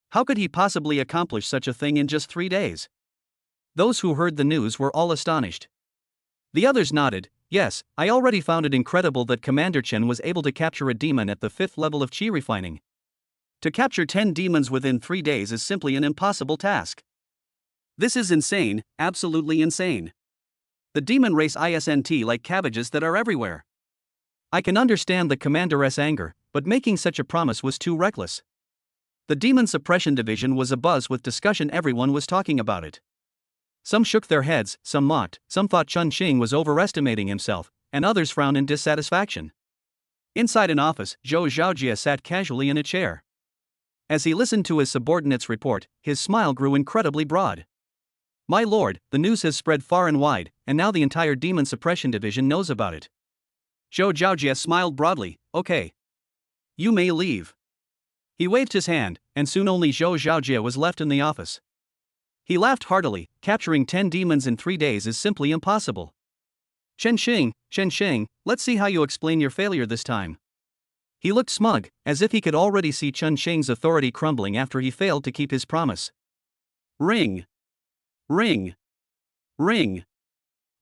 How could he possibly accomplish such a thing in just 3 days? Those who heard the news were all astonished. The others nodded. Yes, I already found it incredible that Commander Chen was able to capture a demon at the 5th level of qi refining. To capture 10 demons within 3 days is simply an impossible task. This is insane, absolutely insane. The demon race isn't like cabbages that are everywhere. I can understand the commander's anger, but making such a promise was too reckless. The Demon Suppression Division was abuzz with discussion. Everyone was talking about it. Some shook their heads, some mocked, some thought Chen Xing was overestimating himself, and others frowned in dissatisfaction. Inside an office, Zhou Zhaojie sat casually in a chair. As he listened to his subordinate's report, his smile grew incredibly broad. My lord, the news has spread far and wide, and now the entire Demon Suppression Division knows about it. Zhou Zhaojie smiled broadly. Okay. You may leave. He waved his hand, and soon only Zhou Zhaojie was left in the office. He laughed heartily. Capturing 10 demons in 3 days is simply impossible. Chen Xing, let's see how you explain your failure this time. He looked smug, as if he could already see Chen Xing's authority crumbling after he failed to keep his promise. Ring. Ring. Ring.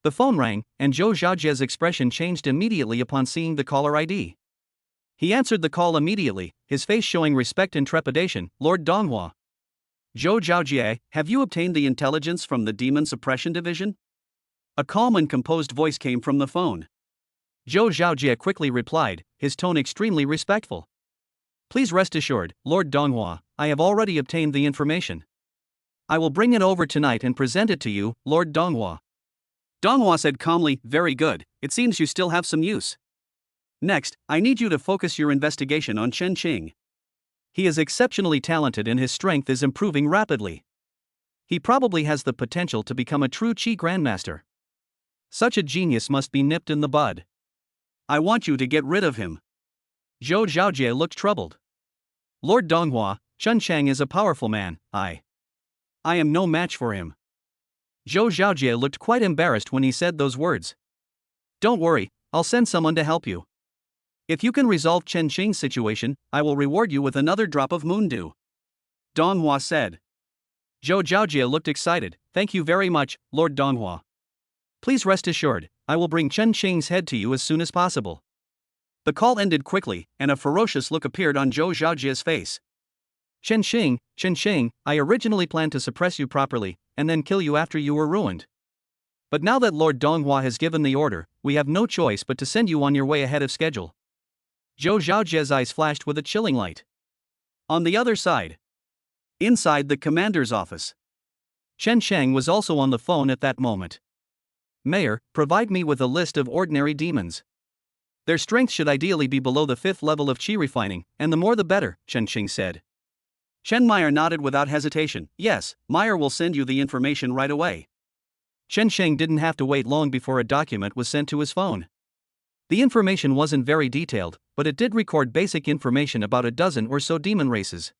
The phone rang, and Zhou Zhaojie's expression changed immediately upon seeing the caller ID. He answered the call immediately, his face showing respect and trepidation. Lord Donghua. Zhou Zhaojie, have you obtained the intelligence from the Demon Suppression Division? A calm and composed voice came from the phone. Zhou Zhaojie quickly replied, his tone extremely respectful. Please rest assured, Lord Donghua, I have already obtained the information. I will bring it over tonight and present it to you, Lord Donghua. Donghua said calmly, very good, it seems you still have some use. Next, I need you to focus your investigation on Chen Xing. He is exceptionally talented and his strength is improving rapidly. He probably has the potential to become a true Qi Grandmaster. Such a genius must be nipped in the bud. I want you to get rid of him. Zhou Zhaojie looked troubled. Lord Donghua, Chen Shang is a powerful man. I am no match for him. Zhou Zhaojie looked quite embarrassed when he said those words. Don't worry, I'll send someone to help you. If you can resolve Chen Xing's situation, I will reward you with another drop of moon dew. Donghua said. Zhou Zhaojie looked excited. Thank you very much, Lord Donghua. Please rest assured, I will bring Chen Xing's head to you as soon as possible. The call ended quickly, and a ferocious look appeared on Zhou Zhaojie's face. Chen Xing, I originally planned to suppress you properly, and then kill you after you were ruined. But now that Lord Donghua has given the order, we have no choice but to send you on your way ahead of schedule. Zhou Zhaojia's eyes flashed with a chilling light. On the other side, inside the commander's office, Chen Sheng was also on the phone at that moment. Mayor, provide me with a list of ordinary demons. Their strength should ideally be below the 5th level of qi refining, and the more the better, Chen Sheng said. Chen Meyer nodded without hesitation. Yes, Meyer will send you the information right away. Chen Sheng didn't have to wait long before a document was sent to his phone. The information wasn't very detailed, but it did record basic information about a dozen or so demon races.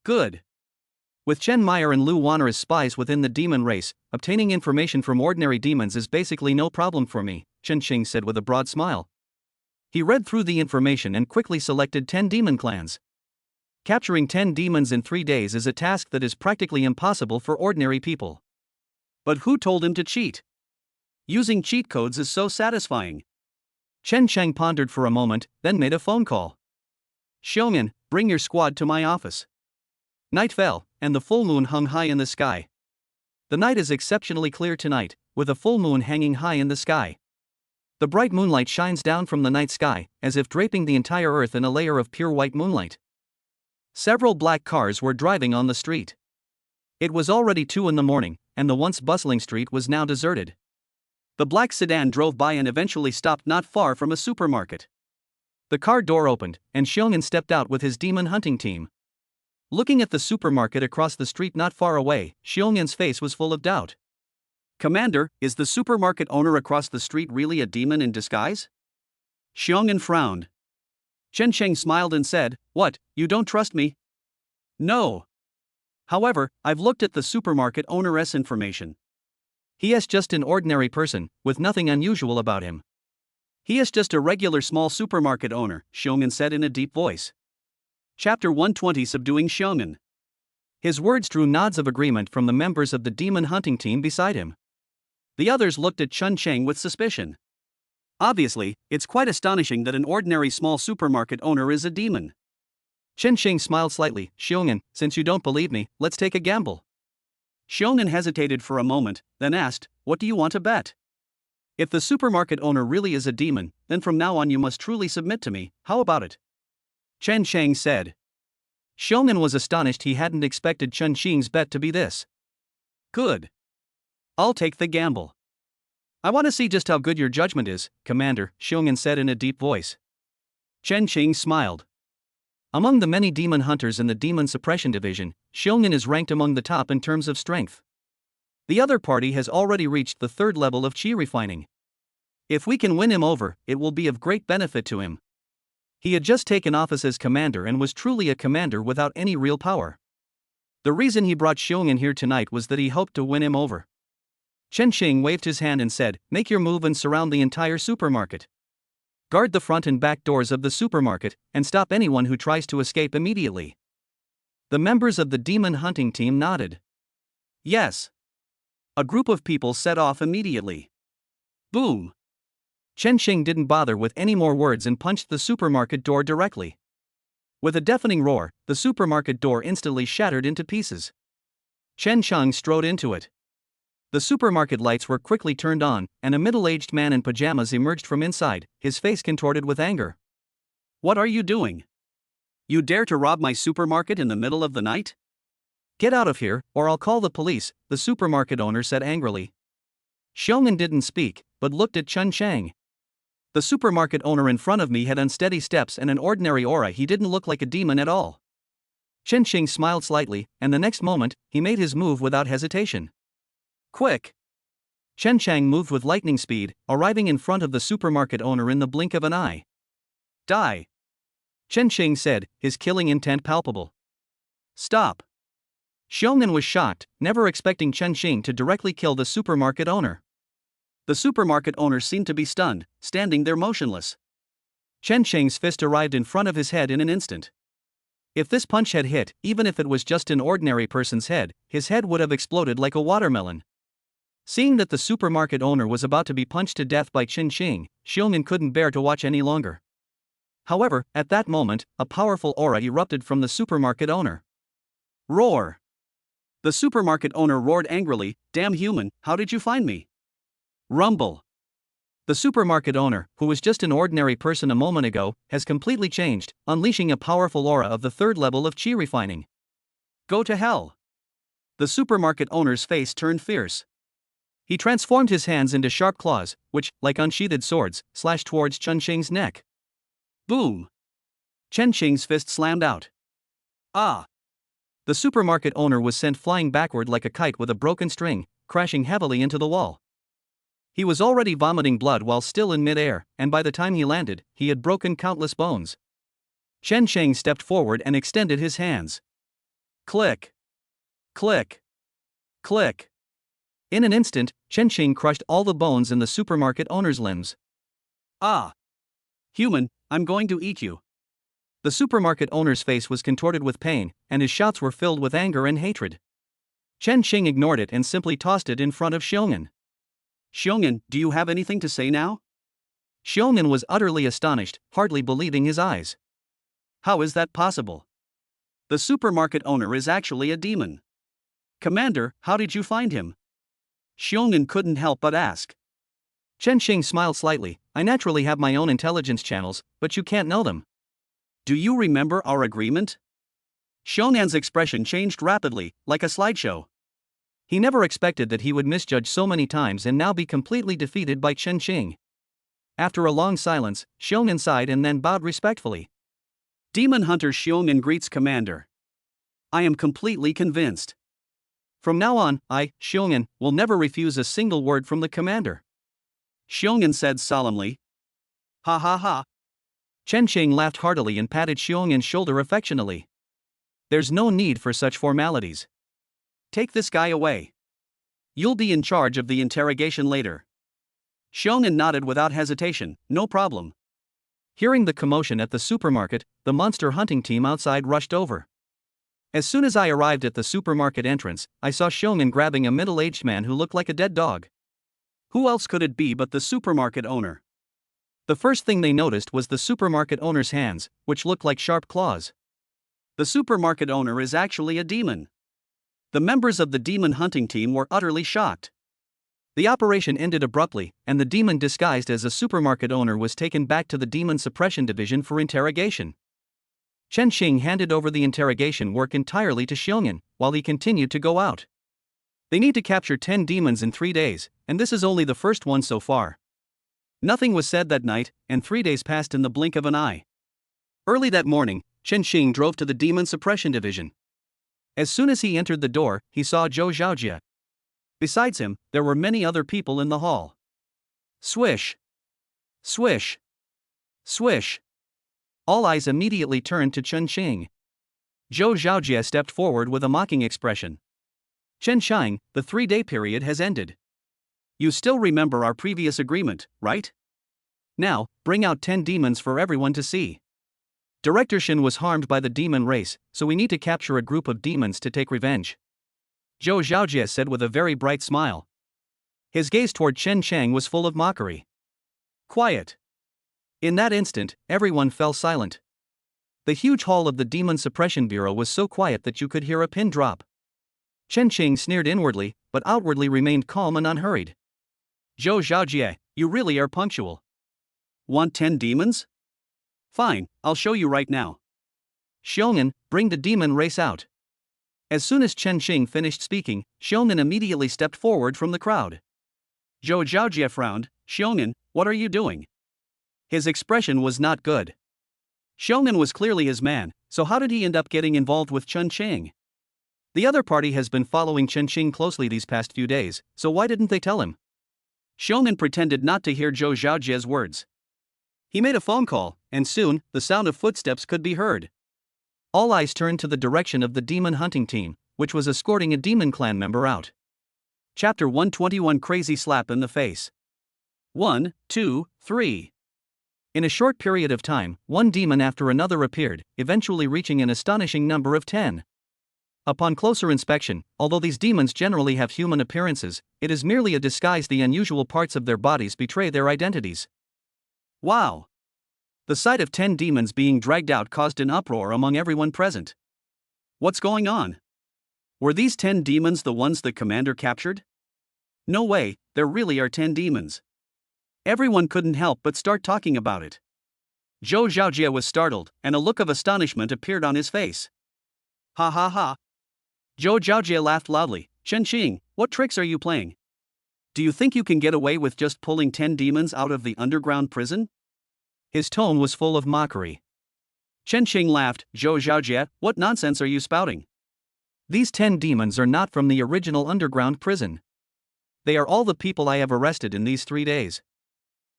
Good. With Chen Meyer and Lu Wanner as spies within the demon race, obtaining information from ordinary demons is basically no problem for me, Chen Sheng said with a broad smile. He read through the information and quickly selected 10 demon clans. Capturing 10 demons in 3 days is a task that is practically impossible for ordinary people. But who told him to cheat? Using cheat codes is so satisfying. Chen Sheng pondered for a moment, then made a phone call. Xiong'an, bring your squad to my office. Night fell, and the full moon hung high in the sky. The night is exceptionally clear tonight, with a full moon hanging high in the sky. The bright moonlight shines down from the night sky, as if draping the entire earth in a layer of pure white moonlight. Several black cars were driving on the street. It was already 2 in the morning, and the once bustling street was now deserted. The black sedan drove by and eventually stopped not far from a supermarket. The car door opened, and Xiong'an stepped out with his demon hunting team. Looking at the supermarket across the street not far away, Xiong'an's face was full of doubt. Commander, is the supermarket owner across the street really a demon in disguise? Xiong'an frowned. Chen Sheng smiled and said, What, you don't trust me? No. However, I've looked at the supermarket owner's information. He is just an ordinary person, with nothing unusual about him. He is just a regular small supermarket owner, Xiong'an said in a deep voice. Chapter 120 Subduing Xiong'an. His words drew nods of agreement from the members of the demon hunting team beside him. The others looked at Chen Sheng with suspicion. Obviously, it's quite astonishing that an ordinary small supermarket owner is a demon. Chen Sheng smiled slightly. Xiong'an, since you don't believe me, let's take a gamble. Xiong'an hesitated for a moment, then asked, What do you want to bet? If the supermarket owner really is a demon, then from now on you must truly submit to me, how about it? Chen Sheng said. Xiong'an was astonished he hadn't expected Chen Sheng's bet to be this. Good. I'll take the gamble. I want to see just how good your judgment is, Commander, Xiong'an said in a deep voice. Chen Sheng smiled. Among the many demon hunters in the Demon Suppression Division, Xiong'an is ranked among the top in terms of strength. The other party has already reached the 3rd level of qi refining. If we can win him over, it will be of great benefit to him. He had just taken office as commander and was truly a commander without any real power. The reason he brought Xiong'an here tonight was that he hoped to win him over. Chen Sheng waved his hand and said, Make your move and surround the entire supermarket. Guard the front and back doors of the supermarket, and stop anyone who tries to escape immediately. The members of the demon hunting team nodded. Yes. A group of people set off immediately. Boom. Chen Sheng didn't bother with any more words and punched the supermarket door directly. With a deafening roar, the supermarket door instantly shattered into pieces. Chen Sheng strode into it. The supermarket lights were quickly turned on, and a middle-aged man in pajamas emerged from inside, his face contorted with anger. What are you doing? You dare to rob my supermarket in the middle of the night? Get out of here, or I'll call the police, the supermarket owner said angrily. Xiong'an didn't speak, but looked at Chen Sheng. The supermarket owner in front of me had unsteady steps and an ordinary aura. He didn't look like a demon at all. Chen Sheng smiled slightly, and the next moment, he made his move without hesitation. Quick! Chen Sheng moved with lightning speed, arriving in front of the supermarket owner in the blink of an eye. Die! Chen Sheng said, his killing intent palpable. Stop! Xiong'an was shocked, never expecting Chen Sheng to directly kill the supermarket owner. The supermarket owner seemed to be stunned, standing there motionless. Chen Sheng's fist arrived in front of his head in an instant. If this punch had hit, even if it was just an ordinary person's head, his head would have exploded like a watermelon. Seeing that the supermarket owner was about to be punched to death by Chen Sheng, Xiong'an couldn't bear to watch any longer. However, at that moment, a powerful aura erupted from the supermarket owner. Roar! The supermarket owner roared angrily, Damn human, how did you find me? Rumble! The supermarket owner, who was just an ordinary person a moment ago, has completely changed, unleashing a powerful aura of the third level of chi refining. Go to hell. The supermarket owner's face turned fierce. He transformed his hands into sharp claws, which, like unsheathed swords, slashed towards Chen Xing's neck. Boom! Chen Xing's fist slammed out. Ah! The supermarket owner was sent flying backward like a kite with a broken string, crashing heavily into the wall. He was already vomiting blood while still in mid-air, and by the time he landed, he had broken countless bones. Chen Xing stepped forward and extended his hands. Click! Click! Click! In an instant, Chen Xing crushed all the bones in the supermarket owner's limbs. Ah! Human, I'm going to eat you. The supermarket owner's face was contorted with pain, and his shouts were filled with anger and hatred. Chen Xing ignored it and simply tossed it in front of Xiong'an. Xiong'an, do you have anything to say now? Xiong'an was utterly astonished, hardly believing his eyes. How is that possible? The supermarket owner is actually a demon. Commander, how did you find him? Xiong'an couldn't help but ask. Chen Xing smiled slightly. I naturally have my own intelligence channels, but you can't know them. Do you remember our agreement? Xiong'an's expression changed rapidly, like a slideshow. He never expected that he would misjudge so many times and now be completely defeated by Chen Xing. After a long silence, Xiong'an sighed and then bowed respectfully. Demon Hunter Xiong'an greets Commander. I am completely convinced. From now on, I, Xiong'an, will never refuse a single word from the commander. Xiong'an said solemnly. Ha ha ha. Chen Xing laughed heartily and patted Xiong'an's shoulder affectionately. There's no need for such formalities. Take this guy away. You'll be in charge of the interrogation later. Xiong'an nodded without hesitation. No problem. Hearing the commotion at the supermarket, the monster hunting team outside rushed over. As soon as I arrived at the supermarket entrance, I saw Xiong'an grabbing a middle-aged man who looked like a dead dog. Who else could it be but the supermarket owner? The first thing they noticed was the supermarket owner's hands, which looked like sharp claws. The supermarket owner is actually a demon. The members of the demon hunting team were utterly shocked. The operation ended abruptly, and the demon disguised as a supermarket owner was taken back to the demon suppression division for interrogation. Chen Xing handed over the interrogation work entirely to Xiong'an, while he continued to go out. They need to capture 10 demons in 3 days, and this is only the first one so far. Nothing was said that night, and 3 days passed in the blink of an eye. Early that morning, Chen Xing drove to the demon suppression division. As soon as he entered the door, he saw Zhou Zhaojie. Besides him, there were many other people in the hall. Swish! Swish! Swish! All eyes immediately turned to Chen Xing. Zhou Zhaojie stepped forward with a mocking expression. Chen Xing, the 3-day period has ended. You still remember our previous agreement, right? Now, bring out 10 demons for everyone to see. Director Shen was harmed by the demon race, so we need to capture a group of demons to take revenge. Zhou Zhaojie said with a very bright smile. His gaze toward Chen Xing was full of mockery. Quiet. In that instant, everyone fell silent. The huge hall of the Demon Suppression Bureau was so quiet that you could hear a pin drop. Chen Xing sneered inwardly, but outwardly remained calm and unhurried. Zhou Zhaojie, you really are punctual. Want 10 demons? Fine, I'll show you right now. Xiong'an, bring the demon race out. As soon as Chen Xing finished speaking, Xiong'an immediately stepped forward from the crowd. Zhou Zhaojie frowned. Xiong'an, what are you doing? His expression was not good. Xiong'an was clearly his man, so how did he end up getting involved with Chen Xing? The other party has been following Chen Xing closely these past few days, so why didn't they tell him? Xiong'an pretended not to hear Zhou Zhaojie's words. He made a phone call, and soon, the sound of footsteps could be heard. All eyes turned to the direction of the demon hunting team, which was escorting a demon clan member out. Chapter 121 Crazy Slap in the Face. 1, 2, 3. In a short period of time, one demon after another appeared, eventually reaching an astonishing number of 10. Upon closer inspection, although these demons generally have human appearances, it is merely a disguise. The unusual parts of their bodies betray their identities. Wow! The sight of 10 demons being dragged out caused an uproar among everyone present. What's going on? Were these 10 demons the ones the commander captured? No way, there really are 10 demons. Everyone couldn't help but start talking about it. Zhou Zhaojie was startled, and a look of astonishment appeared on his face. Ha ha ha. Zhou Zhaojie laughed loudly. Chen Qing, what tricks are you playing? Do you think you can get away with just pulling 10 demons out of the underground prison? His tone was full of mockery. Chen Qing laughed. Zhou Zhaojie, what nonsense are you spouting? These 10 demons are not from the original underground prison. They are all the people I have arrested in these 3 days.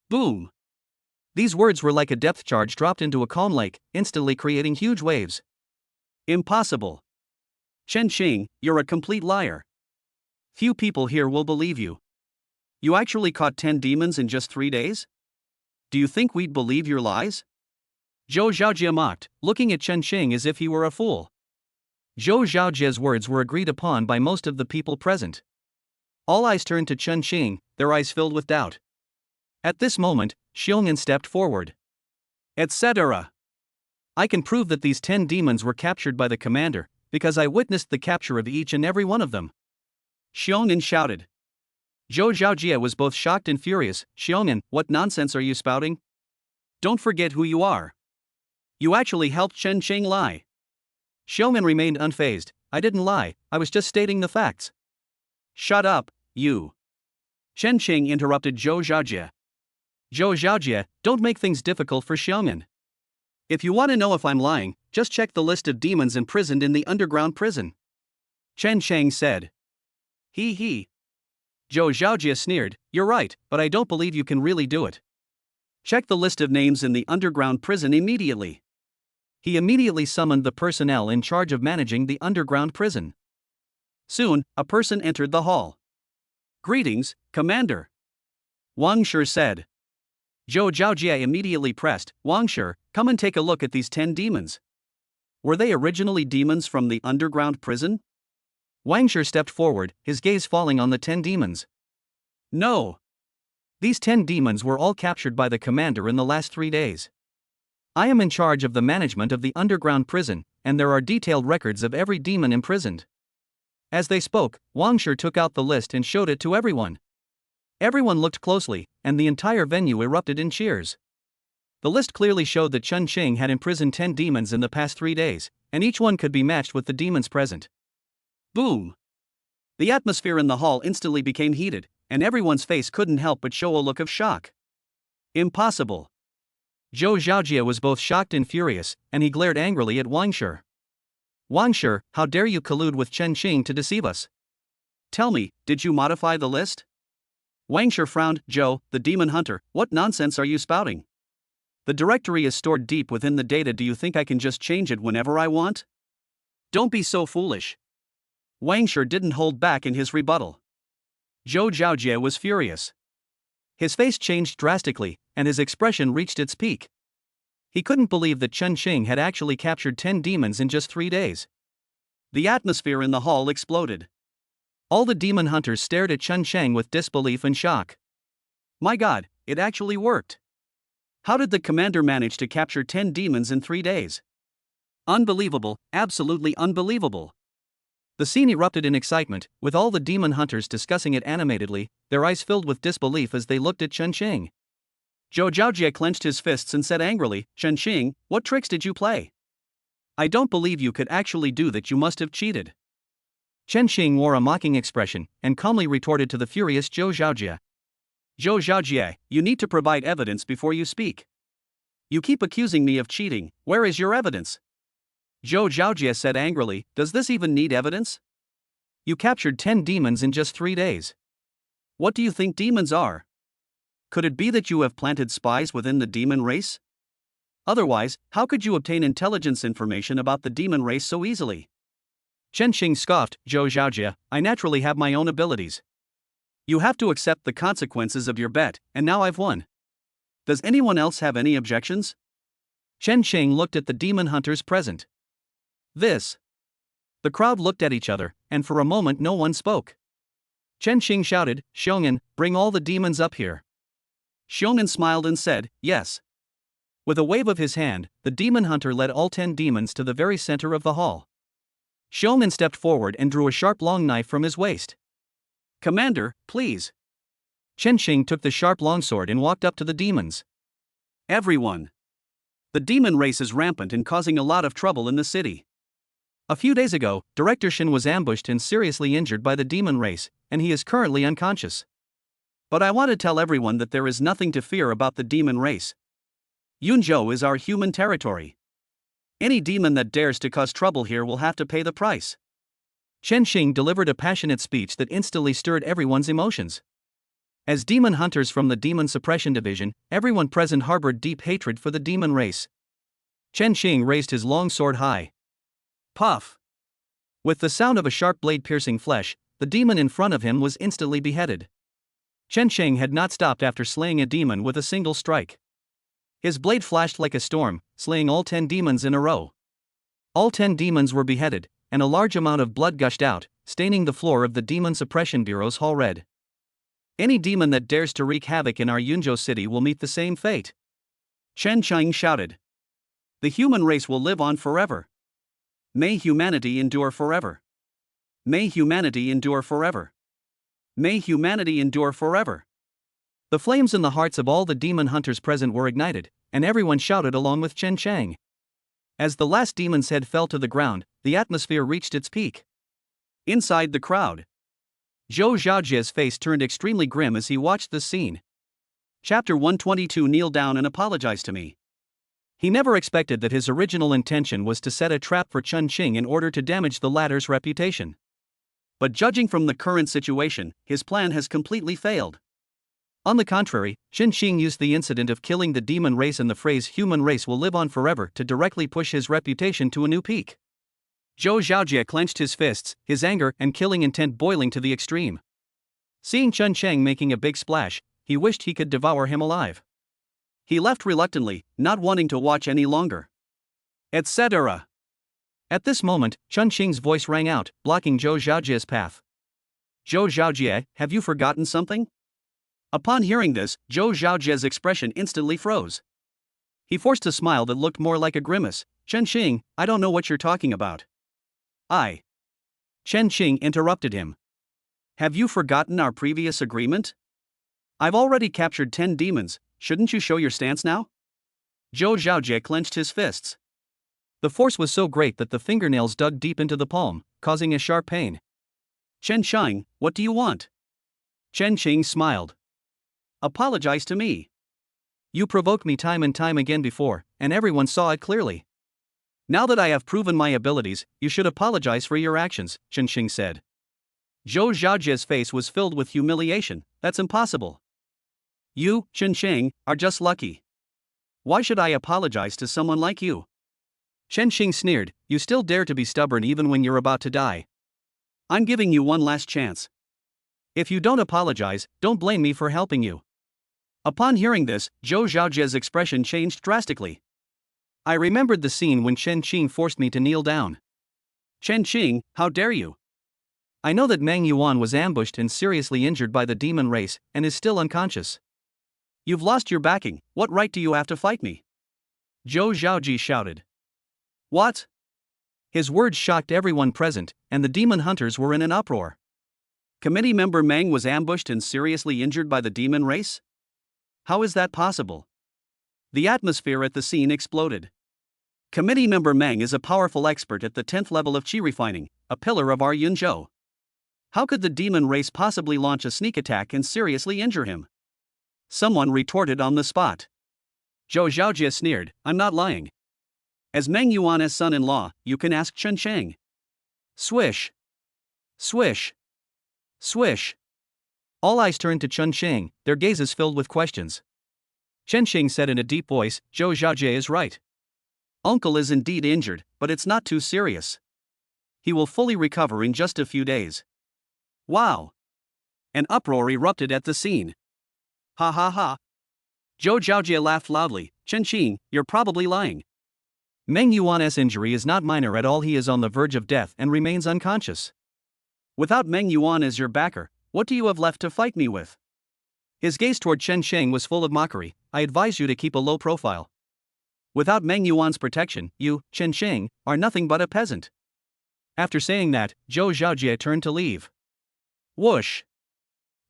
Boom. These words were like a depth charge dropped into a calm lake, instantly creating huge waves. Impossible. Chen Qing, you're a complete liar. Few people here will believe you. You actually caught 10 demons in just 3 days? Do you think we'd believe your lies? Zhou Zhaojie mocked, looking at Chen Qing as if he were a fool. Zhou Zhaojie's words were agreed upon by most of the people present. All eyes turned to Chen Qing, their eyes filled with doubt. At this moment, Xiong'an stepped forward. Etc. I can prove that these 10 demons were captured by the commander, because I witnessed the capture of each and every one of them. Xiong'an shouted. Zhou Zhaojie was both shocked and furious. Xiong'an, what nonsense are you spouting? Don't forget who you are. You actually helped Chen Qing lie. Xiong'an remained unfazed. I didn't lie, I was just stating the facts. Shut up, you. Chen Qing interrupted Zhou Zhaojie. Zhou Zhaojie, don't make things difficult for Xiong'an. If you want to know if I'm lying, just check the list of demons imprisoned in the underground prison. Chen Sheng said. He. Zhou Zhaojie sneered, you're right, but I don't believe you can really do it. Check the list of names in the underground prison immediately. He immediately summoned the personnel in charge of managing the underground prison. Soon, a person entered the hall. Greetings, Commander. Wang Shi said. Zhou Zhaojie immediately pressed, Wang Shi, come and take a look at these 10 demons. Were they originally demons from the underground prison? Wang Shi stepped forward, his gaze falling on the 10 demons. No. These 10 demons were all captured by the commander in the last 3 days. I am in charge of the management of the underground prison, and there are detailed records of every demon imprisoned. As they spoke, Wang Shi took out the list and showed it to everyone. Everyone looked closely, and the entire venue erupted in cheers. The list clearly showed that Chen Qing had imprisoned 10 demons in the past 3 days, and each one could be matched with the demons present. Boom! The atmosphere in the hall instantly became heated, and everyone's face couldn't help but show a look of shock. Impossible. Zhou Zhaojie was both shocked and furious, and he glared angrily at Wang Shi. Wang Shi, how dare you collude with Chen Qing to deceive us? Tell me, did you modify the list? Wang Shi frowned. Zhou, the demon hunter, what nonsense are you spouting? The directory is stored deep within the data. Do you think I can just change it whenever I want? Don't be so foolish. Wang Shi didn't hold back in his rebuttal. Zhou Zhaojie was furious. His face changed drastically, and his expression reached its peak. He couldn't believe that Chen Qing had actually captured 10 demons in just 3 days. The atmosphere in the hall exploded. All the demon hunters stared at Chen Qing with disbelief and shock. My God, it actually worked. How did the commander manage to capture 10 demons in 3 days? Unbelievable, absolutely unbelievable. The scene erupted in excitement, with all the demon hunters discussing it animatedly, their eyes filled with disbelief as they looked at Chen Qing. Zhou Zhaojie clenched his fists and said angrily, Chen Qing, what tricks did you play? I don't believe you could actually do that. You must have cheated. Chen Qing wore a mocking expression, and calmly retorted to the furious Zhou Zhaojie. Zhou Zhaojie, you need to provide evidence before you speak. You keep accusing me of cheating, where is your evidence? Zhou Zhaojie said angrily, does this even need evidence? You captured 10 demons in just 3 days. What do you think demons are? Could it be that you have planted spies within the demon race? Otherwise, how could you obtain intelligence information about the demon race so easily? Chen Qing scoffed, Zhou Zhaojie, I naturally have my own abilities. You have to accept the consequences of your bet, and now I've won. Does anyone else have any objections? Chen Qing looked at the demon hunters present. This. The crowd looked at each other, and for a moment no one spoke. Chen Qing shouted, Xiong'an, bring all the demons up here. Xiong'an smiled and said, yes. With a wave of his hand, the demon hunter led all 10 demons to the very center of the hall. Xiong'an stepped forward and drew a sharp long knife from his waist. Commander, please. Chen Xing took the sharp longsword and walked up to the demons. Everyone. The demon race is rampant and causing a lot of trouble in the city. A few days ago, Director Shin was ambushed and seriously injured by the demon race, and he is currently unconscious. But I want to tell everyone that there is nothing to fear about the demon race. Yunzhou is our human territory. Any demon that dares to cause trouble here will have to pay the price. Chen Xing delivered a passionate speech that instantly stirred everyone's emotions. As demon hunters from the Demon Suppression Division, everyone present harbored deep hatred for the demon race. Chen Xing raised his long sword high. Puff! With the sound of a sharp blade piercing flesh, the demon in front of him was instantly beheaded. Chen Xing had not stopped after slaying a demon with a single strike. His blade flashed like a storm, slaying all 10 demons in a row. All 10 demons were beheaded, and a large amount of blood gushed out, staining the floor of the Demon Suppression Bureau's hall red. Any demon that dares to wreak havoc in our Yunzhou city will meet the same fate. Chen Xing shouted. The human race will live on forever. May humanity endure forever. May humanity endure forever. May humanity endure forever. The flames in the hearts of all the demon hunters present were ignited, and everyone shouted along with Chen Chang. As the last demon's head fell to the ground, the atmosphere reached its peak. Inside the crowd, Zhou Xiaojie's face turned extremely grim as he watched the scene. Chapter 122. Kneel down and apologize to me. He never expected that his original intention was to set a trap for Chen Xing in order to damage the latter's reputation. But judging from the current situation, his plan has completely failed. On the contrary, Chen Xing used the incident of killing the demon race and the phrase human race will live on forever to directly push his reputation to a new peak. Zhou Xiaojie clenched his fists, his anger and killing intent boiling to the extreme. Seeing Chen Chang making a big splash, he wished he could devour him alive. He left reluctantly, not wanting to watch any longer. Etc. At this moment, Chen Xing's voice rang out, blocking Zhou Xiaojie's path. Zhou Xiaojie, have you forgotten something? Upon hearing this, Zhou Xiaojie's expression instantly froze. He forced a smile that looked more like a grimace. Chen Xing, I don't know what you're talking about. Chen Xing interrupted him. Have you forgotten our previous agreement? I've already captured 10 demons, shouldn't you show your stance now? Zhou Xiaojie clenched his fists. The force was so great that the fingernails dug deep into the palm, causing a sharp pain. Chen Xing, what do you want? Chen Xing smiled. Apologize to me. You provoked me time and time again before, and everyone saw it clearly. Now that I have proven my abilities, you should apologize for your actions, Chen Xing said. Zhou Xiaojie's face was filled with humiliation. That's impossible. You, Chen Xing, are just lucky. Why should I apologize to someone like you? Chen Xing sneered, you still dare to be stubborn even when you're about to die. I'm giving you one last chance. If you don't apologize, don't blame me for helping you. Upon hearing this, Zhou Xiaojie's expression changed drastically. I remembered the scene when Chen Xing forced me to kneel down. Chen Xing, how dare you? I know that Meng Yuan was ambushed and seriously injured by the demon race, and is still unconscious. You've lost your backing, what right do you have to fight me? Zhou Xiaojie shouted. What? His words shocked everyone present, and the demon hunters were in an uproar. Committee member Meng was ambushed and seriously injured by the demon race? How is that possible? The atmosphere at the scene exploded. Committee member Meng is a powerful expert at the 10th level of Qi refining, a pillar of our Yunzhou. How could the demon race possibly launch a sneak attack and seriously injure him? Someone retorted on the spot. Zhou Xiaojie sneered, I'm not lying. As Meng Yuan's son-in-law, you can ask Chen Chang. Swish. Swish. Swish. All eyes turned to Chen Xing, their gazes filled with questions. Chen Xing said in a deep voice, Zhou Xiaojie is right. Uncle is indeed injured, but it's not too serious. He will fully recover in just a few days. Wow! An uproar erupted at the scene. Ha ha ha! Zhou Xiaojie laughed loudly. Chen Xing, you're probably lying. Meng Yuan's injury is not minor at all. He is on the verge of death and remains unconscious. Without Meng Yuan as your backer, what do you have left to fight me with? His gaze toward Chen Xing was full of mockery. I advise you to keep a low profile. Without Meng Yuan's protection, you, Chen Xing, are nothing but a peasant. After saying that, Zhou Xiaojie turned to leave. Whoosh!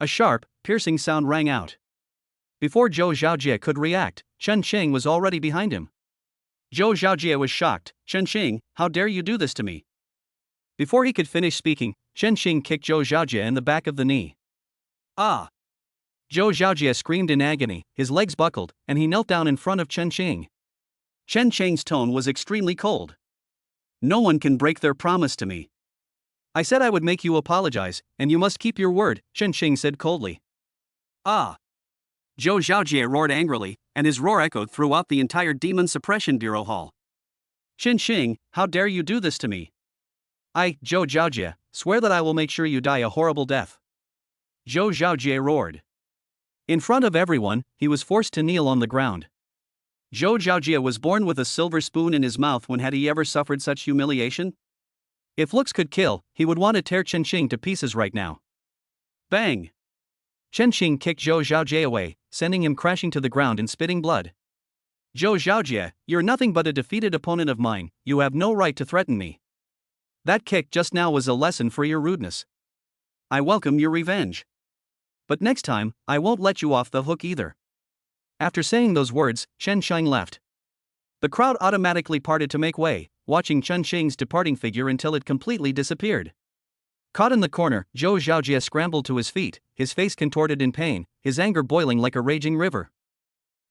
A sharp, piercing sound rang out. Before Zhou Xiaojie could react, Chen Qing was already behind him. Zhou Xiaojie was shocked. Chen Qing, how dare you do this to me? Before he could finish speaking, Chen Qing kicked Zhou Xiaojie in the back of the knee. Ah! Zhou Xiaojie screamed in agony, his legs buckled, and he knelt down in front of Chen Qing. Chen Qing's tone was extremely cold. No one can break their promise to me. I said I would make you apologize, and you must keep your word, Chen Qing said coldly. Ah! Zhou Xiaojie roared angrily, and his roar echoed throughout the entire Demon Suppression Bureau hall. Chen Qing, how dare you do this to me? I, Zhou Xiaojie, swear that I will make sure you die a horrible death. Zhou Xiaojie roared. In front of everyone, he was forced to kneel on the ground. Zhou Xiaojie was born with a silver spoon in his mouth. When had he ever suffered such humiliation? If looks could kill, he would want to tear Chen Qing to pieces right now. Bang! Chen Qing kicked Zhou Xiaojie away, sending him crashing to the ground and spitting blood. Zhou Xiaojie, you're nothing but a defeated opponent of mine, you have no right to threaten me. That kick just now was a lesson for your rudeness. I welcome your revenge. But next time, I won't let you off the hook either. After saying those words, Chen Qing left. The crowd automatically parted to make way, watching Chen Qing's departing figure until it completely disappeared. Caught in the corner, Zhou Xiaojie scrambled to his feet, his face contorted in pain, his anger boiling like a raging river.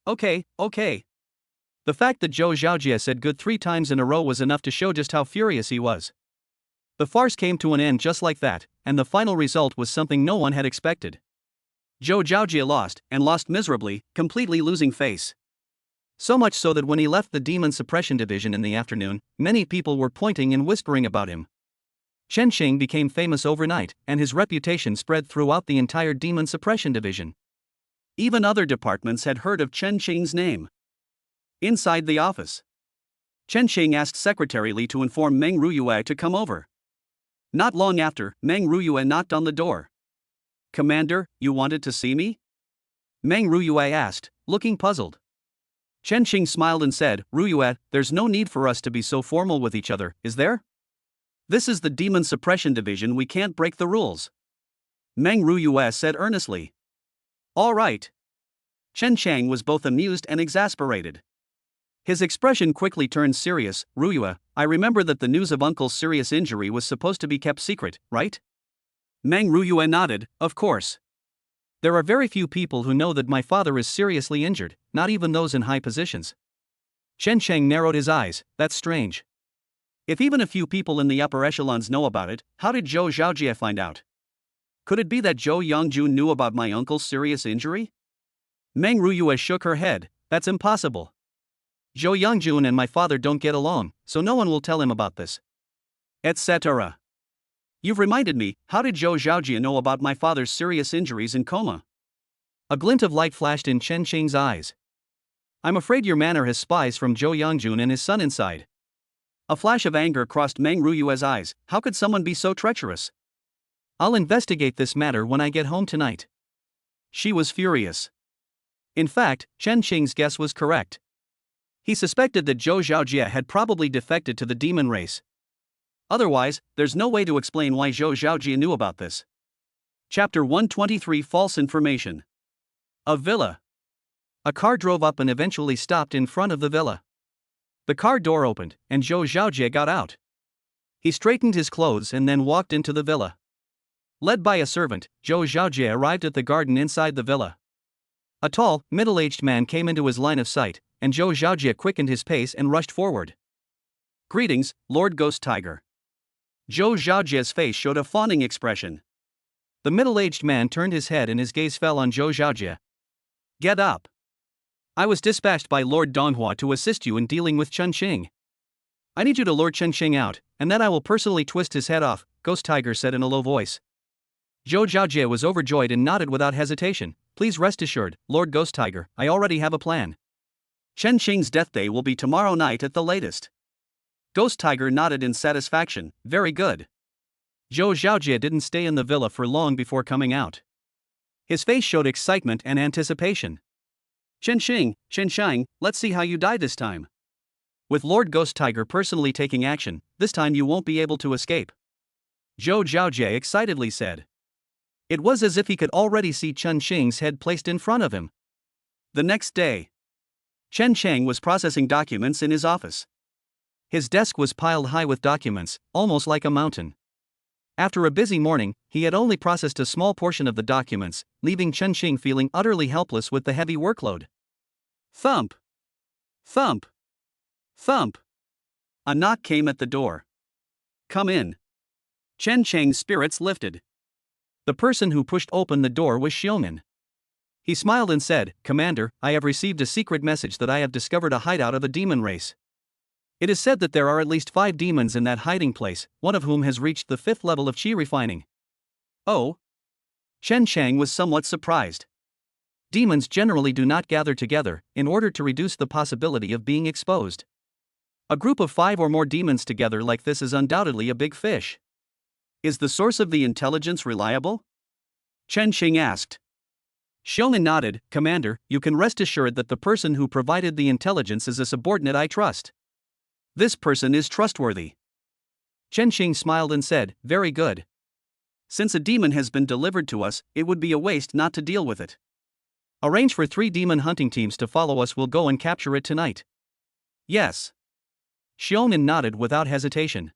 Okay. The fact that Zhou Xiaojie said good 3 times in a row was enough to show just how furious he was. The farce came to an end just like that, and the final result was something no one had expected. Zhou Xiaojie lost, and lost miserably, completely losing face. So much so that when he left the Demon Suppression Division in the afternoon, many people were pointing and whispering about him. Chen Qing became famous overnight, and his reputation spread throughout the entire Demon Suppression Division. Even other departments had heard of Chen Qing's name. Inside the office, Chen Qing asked Secretary Li to inform Meng Ruyue to come over. Not long after, Meng Ruyue knocked on the door. Commander, you wanted to see me? Meng Ruyue asked, looking puzzled. Chen Qing smiled and said, Ruyue, there's no need for us to be so formal with each other, is there? This is the Demon Suppression Division, we can't break the rules. Meng Ruyue said earnestly. All right. Chen Qing was both amused and exasperated. His expression quickly turned serious. Ruyue, I remember that the news of Uncle's serious injury was supposed to be kept secret, right? Meng Ruyue nodded, of course. There are very few people who know that my father is seriously injured, not even those in high positions. Chen Qing narrowed his eyes, that's strange. If even a few people in the upper echelons know about it, how did Zhou Xiaojie find out? Could it be that Zhou Yongjun knew about my uncle's serious injury? Meng Ruyue shook her head, that's impossible. Zhou Yongjun and my father don't get along, so no one will tell him about this. Etc. You've reminded me, how did Zhou Xiaojie know about my father's serious injuries and coma? A glint of light flashed in Chen Qing's eyes. I'm afraid your manor has spies from Zhou Yongjun and his son inside. A flash of anger crossed Meng Ruyue's eyes, how could someone be so treacherous? I'll investigate this matter when I get home tonight. She was furious. In fact, Chen Qing's guess was correct. He suspected that Zhou Xiaojie had probably defected to the demon race. Otherwise, there's no way to explain why Zhou Xiaojie knew about this. Chapter 123 False Information. A villa. A car drove up and eventually stopped in front of the villa. The car door opened, and Zhou Xiaojie got out. He straightened his clothes and then walked into the villa. Led by a servant, Zhou Xiaojie arrived at the garden inside the villa. A tall, middle-aged man came into his line of sight, and Zhou Xiaojie quickened his pace and rushed forward. Greetings, Lord Ghost Tiger. Zhou Xiaojie's face showed a fawning expression. The middle-aged man turned his head and his gaze fell on Zhou Xiaojie. Get up. I was dispatched by Lord Donghua to assist you in dealing with Chen Qing. I need you to lure Chen Qing out, and then I will personally twist his head off, Ghost Tiger said in a low voice. Zhou Xiaojie was overjoyed and nodded without hesitation. Please rest assured, Lord Ghost Tiger, I already have a plan. Chen Qing's death day will be tomorrow night at the latest. Ghost Tiger nodded in satisfaction, very good. Zhou Xiaojie didn't stay in the villa for long before coming out. His face showed excitement and anticipation. Chen Qing, let's see how you die this time. With Lord Ghost Tiger personally taking action, this time you won't be able to escape. Zhou Xiaojie excitedly said. It was as if he could already see Chen Xing's head placed in front of him. The next day, Chen Chang was processing documents in his office. His desk was piled high with documents, almost like a mountain. After a busy morning, he had only processed a small portion of the documents, leaving Chen Xing feeling utterly helpless with the heavy workload. Thump! Thump! Thump! A knock came at the door. Come in. Chen Chang's spirits lifted. The person who pushed open the door was Xiong'an. He smiled and said, "Commander, I have received a secret message that I have discovered a hideout of a demon race. It is said that there are at least 5 demons in that hiding place, one of whom has reached the 5th level of qi refining." Oh? Chen Chang was somewhat surprised. Demons generally do not gather together, in order to reduce the possibility of being exposed. A group of 5 or more demons together like this is undoubtedly a big fish. Is the source of the intelligence reliable? Chen Xing asked. Xiong'an nodded. "Commander, you can rest assured that the person who provided the intelligence is a subordinate I trust. This person is trustworthy." Chen Xing smiled and said, "Very good. Since a demon has been delivered to us, it would be a waste not to deal with it. Arrange for 3 demon hunting teams to follow us. We'll go and capture it tonight." Yes. Xiong'an nodded without hesitation.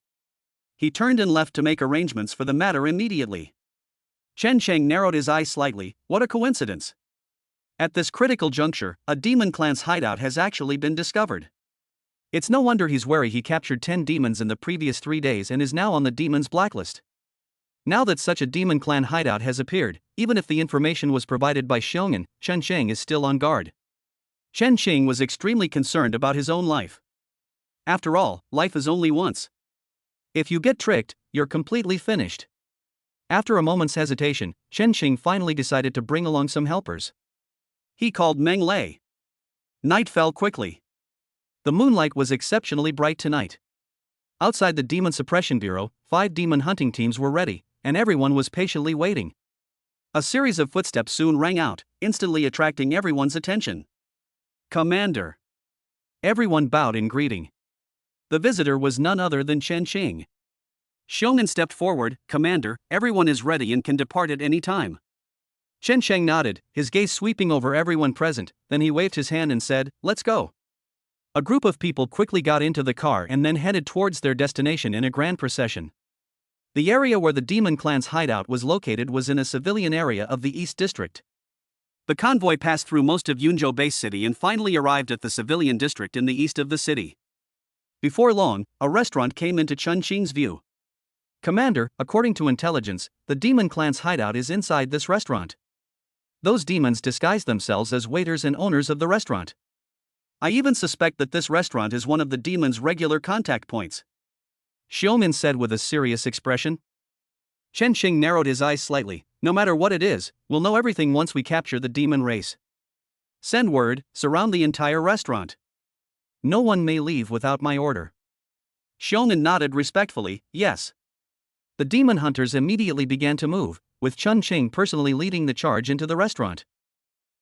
He turned and left to make arrangements for the matter immediately. Chen Chang narrowed his eyes slightly. What a coincidence. At this critical juncture, a demon clan's hideout has actually been discovered. It's no wonder he's wary. He captured 10 demons in the previous 3 days and is now on the demons' blacklist. Now that such a demon clan hideout has appeared, even if the information was provided by Xiong'an, Chen Chang is still on guard. Chen Xing was extremely concerned about his own life. After all, life is only once. If you get tricked, you're completely finished. After a moment's hesitation, Chen Xing finally decided to bring along some helpers. He called Meng Lei. Night fell quickly. The moonlight was exceptionally bright tonight. Outside the Demon Suppression Bureau, 5 demon hunting teams were ready, and everyone was patiently waiting. A series of footsteps soon rang out, instantly attracting everyone's attention. "Commander." Everyone bowed in greeting. The visitor was none other than Chen Xing. Xiong'an stepped forward. "Commander, everyone is ready and can depart at any time." Chen Chang nodded, his gaze sweeping over everyone present, then he waved his hand and said, "Let's go." A group of people quickly got into the car and then headed towards their destination in a grand procession. The area where the demon clan's hideout was located was in a civilian area of the East District. The convoy passed through most of Yunzhou Base City and finally arrived at the civilian district in the east of the city. Before long, a restaurant came into Chen Xing's view. "Commander, according to intelligence, the demon clan's hideout is inside this restaurant. Those demons disguise themselves as waiters and owners of the restaurant. I even suspect that this restaurant is one of the demons' regular contact points," Xiong'an said with a serious expression. Chen Xing narrowed his eyes slightly. "No matter what it is, we'll know everything once we capture the demon race. Send word, surround the entire restaurant. No one may leave without my order." Xiong'an nodded respectfully. "Yes." The demon hunters immediately began to move, with Chen Xing personally leading the charge into the restaurant.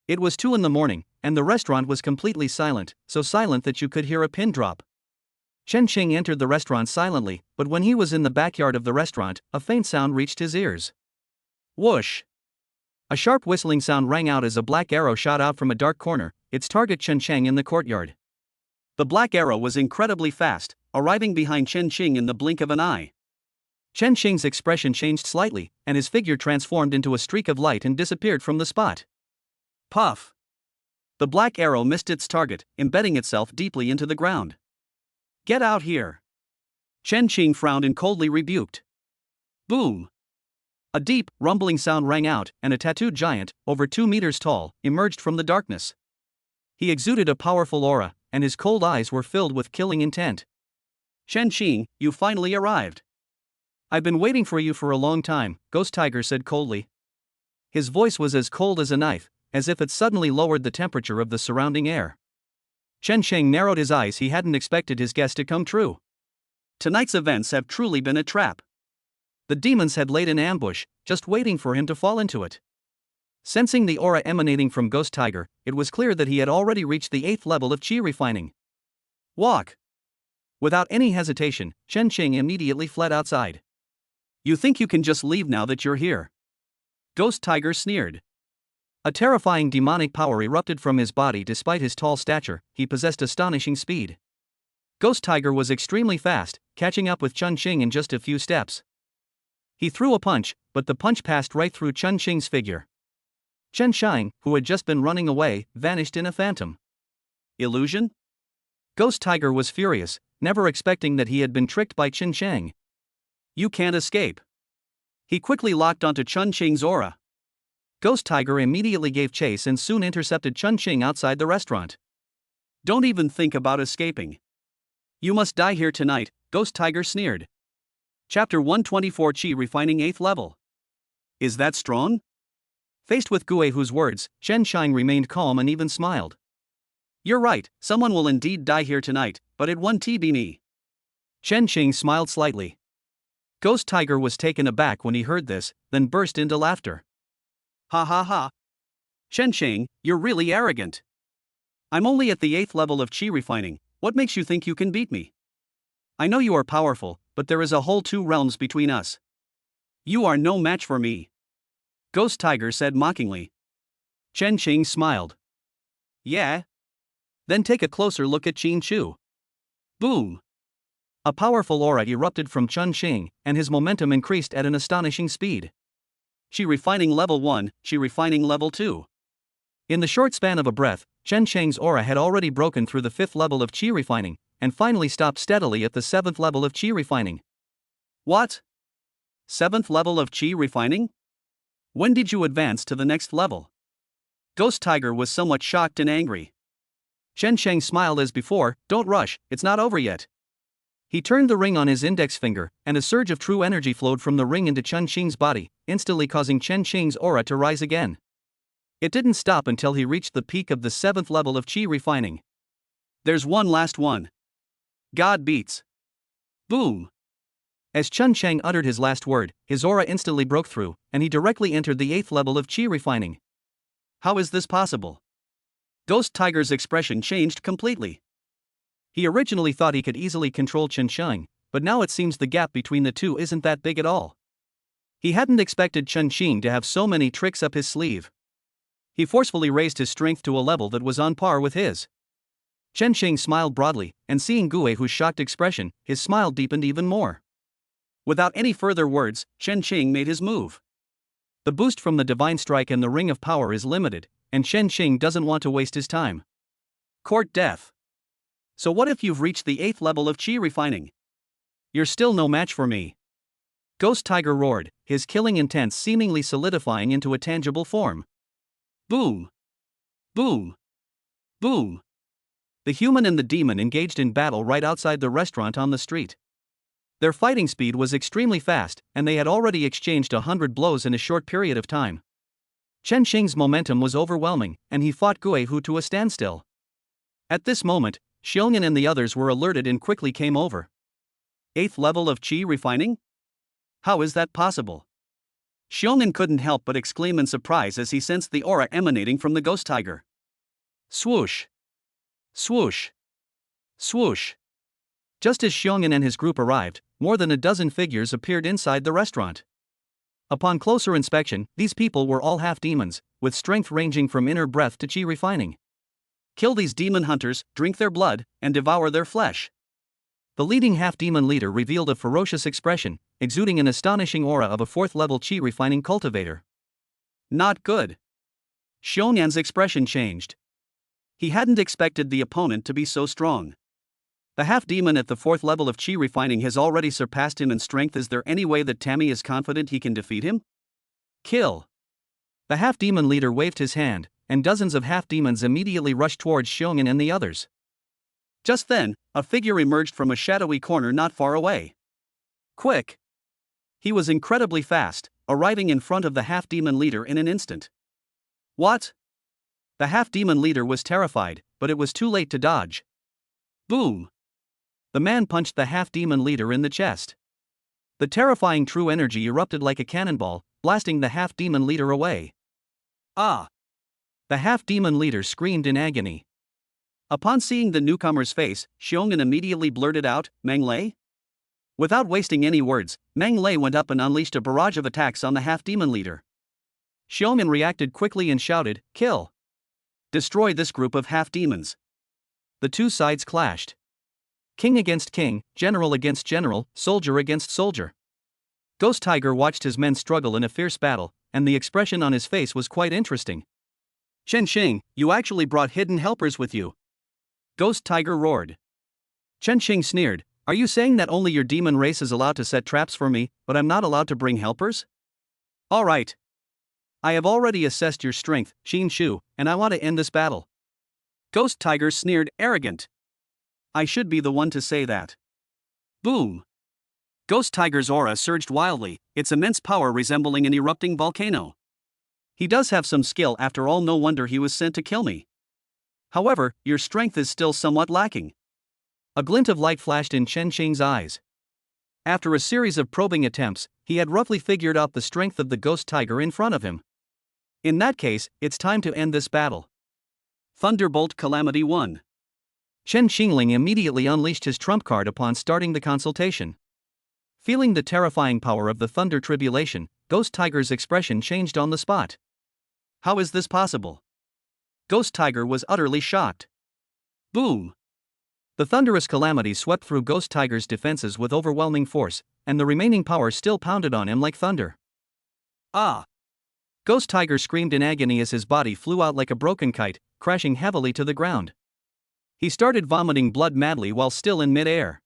It was 2 in the morning, and the restaurant was completely silent, so silent that you could hear a pin drop. Chen Xing entered the restaurant silently, but when he was in the backyard of the restaurant, a faint sound reached his ears. Whoosh! A sharp whistling sound rang out as a black arrow shot out from a dark corner, its target Chen Chang in the courtyard. The black arrow was incredibly fast, arriving behind Chen Xing in the blink of an eye. Chen Xing's expression changed slightly, and his figure transformed into a streak of light and disappeared from the spot. Puff! The black arrow missed its target, embedding itself deeply into the ground. "Get out here!" Chen Xing frowned and coldly rebuked. Boom! A deep, rumbling sound rang out, and a tattooed giant, over 2 meters tall, emerged from the darkness. He exuded a powerful aura, and his cold eyes were filled with killing intent. "Chen Xing, you finally arrived." "I've been waiting for you for a long time," Ghost Tiger said coldly. His voice was as cold as a knife, as if it suddenly lowered the temperature of the surrounding air. Chen Xing narrowed his eyes. He hadn't expected his guess to come true. Tonight's events have truly been a trap. The demons had laid an ambush, just waiting for him to fall into it. Sensing the aura emanating from Ghost Tiger, it was clear that he had already reached the 8th level of qi refining. Walk! Without any hesitation, Chen Xing immediately fled outside. "You think you can just leave now that you're here?" Ghost Tiger sneered. A terrifying demonic power erupted from his body despite his tall stature, he possessed astonishing speed. Ghost Tiger was extremely fast, catching up with Chun Xing in just a few steps. He threw a punch, but the punch passed right through Chun Xing's figure. Chen Shang, who had just been running away, vanished in a phantom. Illusion? Ghost Tiger was furious, never expecting that he had been tricked by Chen Shang. You can't escape. He quickly locked onto Chun Xing's aura. Ghost Tiger immediately gave chase and soon intercepted Chun Xing outside the restaurant. Don't even think about escaping. You must die here tonight, Ghost Tiger sneered. Chapter 124 Qi Refining 8th Level. Is that strong? Faced with Gu Hu's words, Chen Shang remained calm and even smiled. You're right, someone will indeed die here tonight, but it won't be me. Chen Xing smiled slightly. Ghost Tiger was taken aback when he heard this, then burst into laughter. Ha ha ha. Chen Xing, you're really arrogant. I'm only at the 8th level of Qi Refining, what makes you think you can beat me? I know you are powerful, but there is a whole 2 realms between us. You are no match for me. Ghost Tiger said mockingly. Chen Xing smiled. Yeah? Then take a closer look at Qin Chu. Boom! A powerful aura erupted from Chun Xing, and his momentum increased at an astonishing speed. Qi Refining Level 1, Qi Refining Level 2. In the short span of a breath, Chen Shang's aura had already broken through the 5th level of Qi Refining, and finally stopped steadily at the 7th level of Qi Refining. What? 7th level of Qi Refining? When did you advance to the next level? Ghost Tiger was somewhat shocked and angry. Chen Shang smiled as before, don't rush, it's not over yet. He turned the ring on his index finger, and a surge of true energy flowed from the ring into Chun Xing's body, instantly causing Chen Xing's aura to rise again. It didn't stop until he reached the peak of the 7th level of Qi Refining. There's one last one. God beats. Boom! As Chun Shang uttered his last word, his aura instantly broke through, and he directly entered the 8th level of Qi Refining. How is this possible? Ghost Tiger's expression changed completely. He originally thought he could easily control Chen Shang, but now it seems the gap between the two isn't that big at all. He hadn't expected Chen Xing to have so many tricks up his sleeve. He forcefully raised his strength to a level that was on par with his. Chen Xing smiled broadly, and seeing Gu Hu's shocked expression, his smile deepened even more. Without any further words, Chen Xing made his move. The boost from the Divine Strike and the Ring of Power is limited, and Chen Xing doesn't want to waste his time. Court death. So what if you've reached the 8th level of Qi Refining? You're still no match for me. Ghost Tiger roared, his killing intent seemingly solidifying into a tangible form. Boom! Boom! Boom! The human and the demon engaged in battle right outside the restaurant on the street. Their fighting speed was extremely fast, and they had already exchanged 100 blows in a short period of time. Chen Xing's momentum was overwhelming, and he fought Gu Hu to a standstill. At this moment, Xiongyan and the others were alerted and quickly came over. 8th level of Qi Refining? How is that possible? Xiongyan couldn't help but exclaim in surprise as he sensed the aura emanating from the Ghost Tiger. Swoosh! Swoosh! Swoosh! Just as Xiongyan and his group arrived, more than a dozen figures appeared inside the restaurant. Upon closer inspection, these people were all half-demons, with strength ranging from inner breath to Qi Refining. Kill these demon hunters, drink their blood, and devour their flesh. The leading half-demon leader revealed a ferocious expression, exuding an astonishing aura of a 4th-level Qi Refining cultivator. Not good. Xiongyan's expression changed. He hadn't expected the opponent to be so strong. The half-demon at the 4th level of Qi Refining has already surpassed him in strength. Is there any way that Tammy is confident he can defeat him? Kill! The half-demon leader waved his hand, and dozens of half-demons immediately rushed towards Xiongyan and the others. Just then, a figure emerged from a shadowy corner not far away. Quick! He was incredibly fast, arriving in front of the half-demon leader in an instant. What? The half-demon leader was terrified, but it was too late to dodge. Boom! The man punched the half-demon leader in the chest. The terrifying true energy erupted like a cannonball, blasting the half-demon leader away. Ah! The half-demon leader screamed in agony. Upon seeing the newcomer's face, Xiongyan immediately blurted out, Meng Lei? Without wasting any words, Meng Lei went up and unleashed a barrage of attacks on the half-demon leader. Xiaomin reacted quickly and shouted, "Kill! Destroy this group of half-demons." The two sides clashed. King against king, general against general, soldier against soldier. Ghost Tiger watched his men struggle in a fierce battle, and the expression on his face was quite interesting. "Chen Xing, you actually brought hidden helpers with you," Ghost Tiger roared. Chen Xing sneered, "Are you saying that only your demon race is allowed to set traps for me, but I'm not allowed to bring helpers? All right. I have already assessed your strength, Xin Shu, and I want to end this battle." Ghost Tiger sneered, arrogant. "I should be the one to say that." Boom! Ghost Tiger's aura surged wildly, its immense power resembling an erupting volcano. "He does have some skill after all, no wonder he was sent to kill me. However, your strength is still somewhat lacking." A glint of light flashed in Chen Xing's eyes. After a series of probing attempts, he had roughly figured out the strength of the Ghost Tiger in front of him. In that case, it's time to end this battle. Thunderbolt Calamity 1. Chen Xingling immediately unleashed his trump card upon starting the consultation. Feeling the terrifying power of the Thunder Tribulation, Ghost Tiger's expression changed on the spot. How is this possible? Ghost Tiger was utterly shocked. Boom! The thunderous calamity swept through Ghost Tiger's defenses with overwhelming force, and the remaining power still pounded on him like thunder. Ah! Ghost Tiger screamed in agony as his body flew out like a broken kite, crashing heavily to the ground. He started vomiting blood madly while still in mid-air.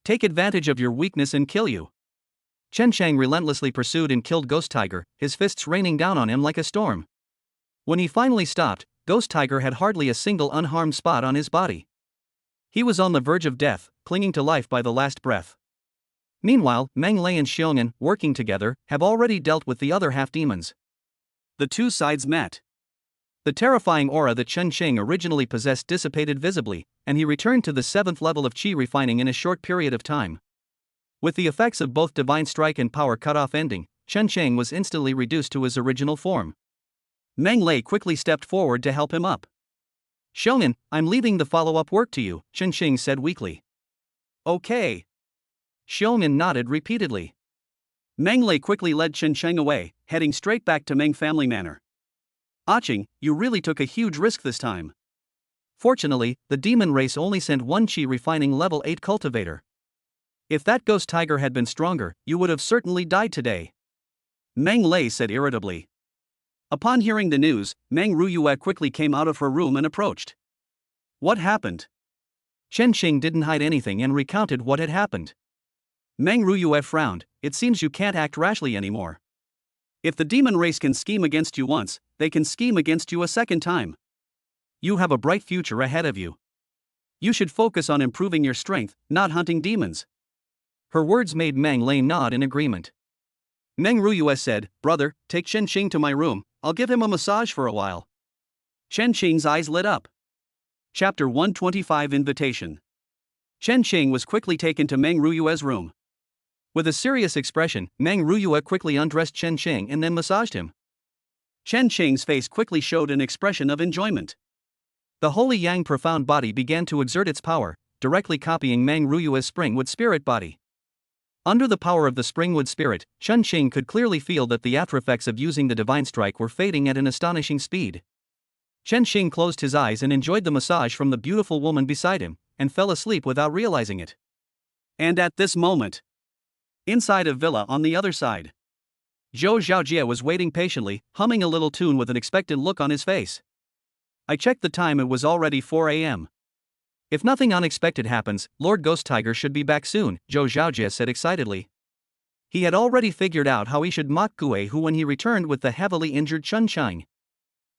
"Take advantage of your weakness and kill you." Chen Shang relentlessly pursued and killed Ghost Tiger, his fists raining down on him like a storm. When he finally stopped, Ghost Tiger had hardly a single unharmed spot on his body. He was on the verge of death, clinging to life by the last breath. Meanwhile, Meng Lei and Xiong'an, working together, have already dealt with the other half-demons. The two sides met. The terrifying aura that Chen Xing originally possessed dissipated visibly, and he returned to the 7th level of Qi refining in a short period of time. With the effects of both Divine Strike and Power Cutoff ending, Chen Xing was instantly reduced to his original form. Meng Lei quickly stepped forward to help him up. "Xiong'an, I'm leaving the follow-up work to you," Chen Xing said weakly. "Okay." Xiong'an nodded repeatedly. Meng Lei quickly led Chen Sheng away, heading straight back to Meng Family Manor. "Aching, you really took a huge risk this time." Fortunately, the demon race only sent one Qi refining level 8 cultivator. "If that Ghost Tiger had been stronger, you would have certainly died today," Meng Lei said irritably. Upon hearing the news, Meng Ruyue quickly came out of her room and approached. "What happened?" Chen Xing didn't hide anything and recounted what had happened. Meng Ruyue frowned. "It seems you can't act rashly anymore. If the demon race can scheme against you once, they can scheme against you a second time. You have a bright future ahead of you. You should focus on improving your strength, not hunting demons." Her words made Meng Lei nod in agreement. Meng Ruyue said, "Brother, take Chen Xing to my room, I'll give him a massage for a while." Chen Xing's eyes lit up. Chapter 125 Invitation. Chen Xing was quickly taken to Meng Ruyue's room. With a serious expression, Meng Ruyue quickly undressed Chen Xing and then massaged him. Chen Xing's face quickly showed an expression of enjoyment. The holy yang profound body began to exert its power, directly copying Meng Ruyue's Springwood spirit body. Under the power of the Springwood spirit, Chen Xing could clearly feel that the aftereffects of using the Divine Strike were fading at an astonishing speed. Chen Xing closed his eyes and enjoyed the massage from the beautiful woman beside him, and fell asleep without realizing it. And at this moment, inside a villa on the other side, Zhou Xiaojie was waiting patiently, humming a little tune with an expectant look on his face. "I checked the time, it was already 4 a.m. If nothing unexpected happens, Lord Ghost Tiger should be back soon," Zhou Xiaojie said excitedly. He had already figured out how he should mock Gue Hu when he returned with the heavily injured Chen Xing.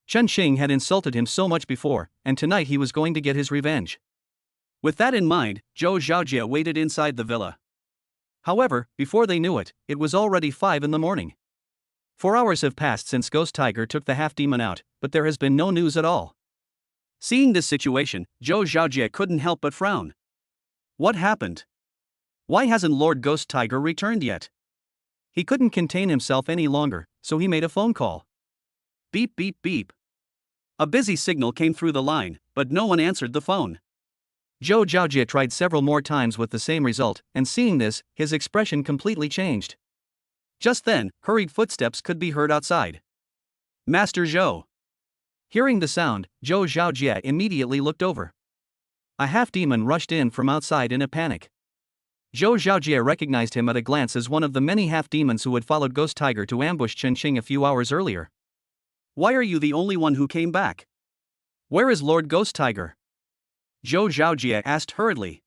Chen Xing had insulted him so much before, and tonight he was going to get his revenge. With that in mind, Zhou Xiaojie waited inside the villa. However, before they knew it, it was already 5 in the morning. 4 hours have passed since Ghost Tiger took the half-demon out, but there has been no news at all. Seeing this situation, Zhou Xiaojie couldn't help but frown. What happened? Why hasn't Lord Ghost Tiger returned yet? He couldn't contain himself any longer, so he made a phone call. Beep beep beep. A busy signal came through the line, but no one answered the phone. Zhou Xiaojie tried several more times with the same result, and seeing this, his expression completely changed. Just then, hurried footsteps could be heard outside. Master Zhou. Hearing the sound, Zhou Zhaojie immediately looked over. A half-demon rushed in from outside in a panic. Zhou Zhaojie recognized him at a glance as one of the many half-demons who had followed Ghost Tiger to ambush Chen Qing a few hours earlier. Why are you the only one who came back? Where is Lord Ghost Tiger? Zhou Zhaojie asked hurriedly.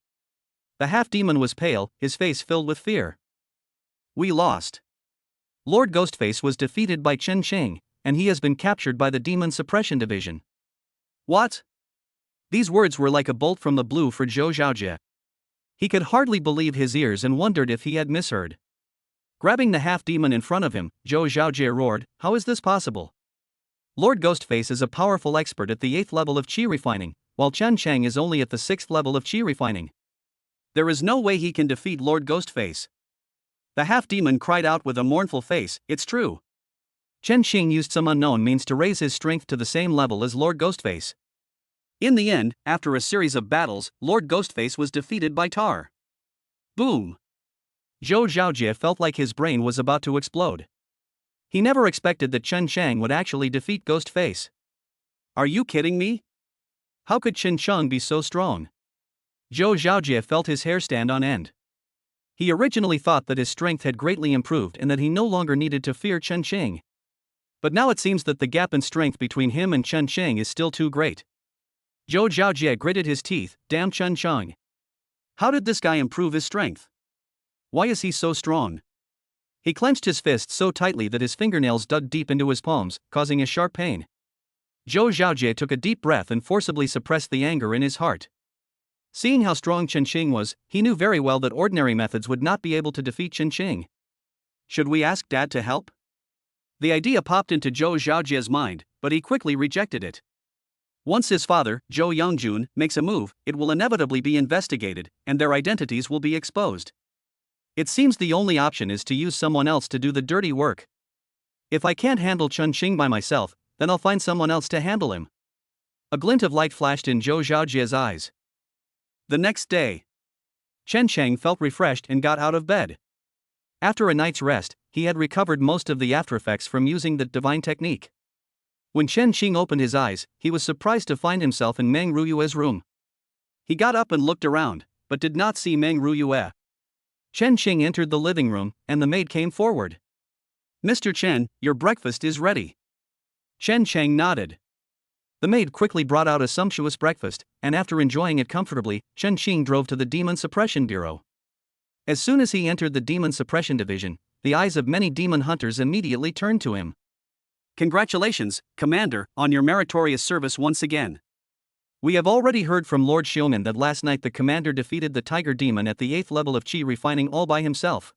The half-demon was pale, his face filled with fear. We lost. Lord Ghostface was defeated by Chen Qing, and he has been captured by the Demon Suppression Division. What? These words were like a bolt from the blue for Zhou Zhaojie. He could hardly believe his ears and wondered if he had misheard. Grabbing the half-demon in front of him, Zhou Zhaojie roared, "How is this possible? Lord Ghostface is a powerful expert at the 8th level of Qi refining, while Chen Qing is only at the 6th level of Qi refining. There is no way he can defeat Lord Ghostface." The half-demon cried out with a mournful face, "It's true." Chen Qing used some unknown means to raise his strength to the same level as Lord Ghostface. In the end, after a series of battles, Lord Ghostface was defeated by Tar. Boom! Zhou Zhaojie felt like his brain was about to explode. He never expected that Chen Qing would actually defeat Ghostface. Are you kidding me? How could Chen Qing be so strong? Zhou Zhaojie felt his hair stand on end. He originally thought that his strength had greatly improved and that he no longer needed to fear Chen Qing. But now it seems that the gap in strength between him and Chen Qing is still too great. Zhou Zhaojie gritted his teeth, "Damn Chen Qing. How did this guy improve his strength? Why is he so strong?" He clenched his fist so tightly that his fingernails dug deep into his palms, causing a sharp pain. Zhou Zhaojie took a deep breath and forcibly suppressed the anger in his heart. Seeing how strong Chen Qing was, he knew very well that ordinary methods would not be able to defeat Chen Qing. Should we ask Dad to help? The idea popped into Zhou Zhaojie's mind, but he quickly rejected it. Once his father, Zhou Yongjun, makes a move, it will inevitably be investigated, and their identities will be exposed. It seems the only option is to use someone else to do the dirty work. If I can't handle Chen Qing by myself, then I'll find someone else to handle him. A glint of light flashed in Zhou Zhaojie's eyes. The next day, Chen Qing felt refreshed and got out of bed. After a night's rest, he had recovered most of the aftereffects from using the divine technique. When Chen Qing opened his eyes, he was surprised to find himself in Meng Ruyue's room. He got up and looked around, but did not see Meng Ruyue. Chen Qing entered the living room, and the maid came forward. "Mr. Chen, your breakfast is ready." Chen Qing nodded. The maid quickly brought out a sumptuous breakfast, and after enjoying it comfortably, Chen Qing drove to the Demon Suppression Bureau. As soon as he entered the Demon Suppression Division, the eyes of many demon hunters immediately turned to him. "Congratulations, Commander, on your meritorious service once again. We have already heard from Lord Xiumen that last night the commander defeated the Tiger Demon at the 8th level of Qi refining all by himself."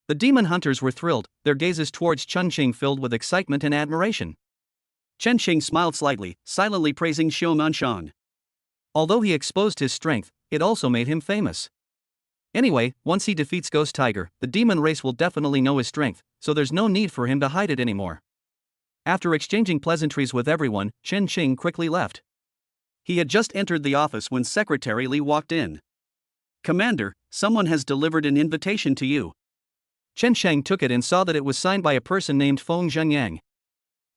The demon hunters were thrilled, their gazes towards Chen Qing filled with excitement and admiration. Chen Qing smiled slightly, silently praising Xiumen Shan. Although he exposed his strength, it also made him famous. Anyway, once he defeats Ghost Tiger, the demon race will definitely know his strength, so there's no need for him to hide it anymore. After exchanging pleasantries with everyone, Chen Qing quickly left. He had just entered the office when Secretary Li walked in. "Commander, someone has delivered an invitation to you." Chen Qing took it and saw that it was signed by a person named Feng Zhenyang.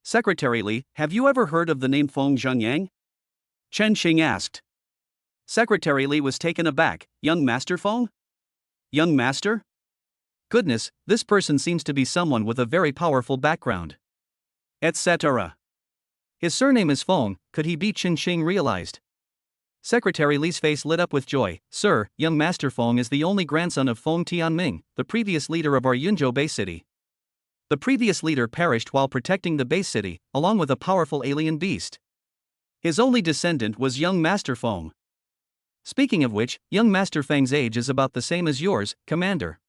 "Secretary Li, have you ever heard of the name Feng Zhenyang?" Chen Qing asked. Secretary Li was taken aback. "Young Master Feng? Young Master? Goodness, this person seems to be someone with a very powerful background. Etc. His surname is Feng, could he be?" Chen Qing realized. Secretary Li's face lit up with joy. "Sir, young Master Feng is the only grandson of Feng Tianming, the previous leader of our Yunzhou base city. The previous leader perished while protecting the base city, along with a powerful alien beast. His only descendant was young Master Feng. Speaking of which, young Master Feng's age is about the same as yours, Commander."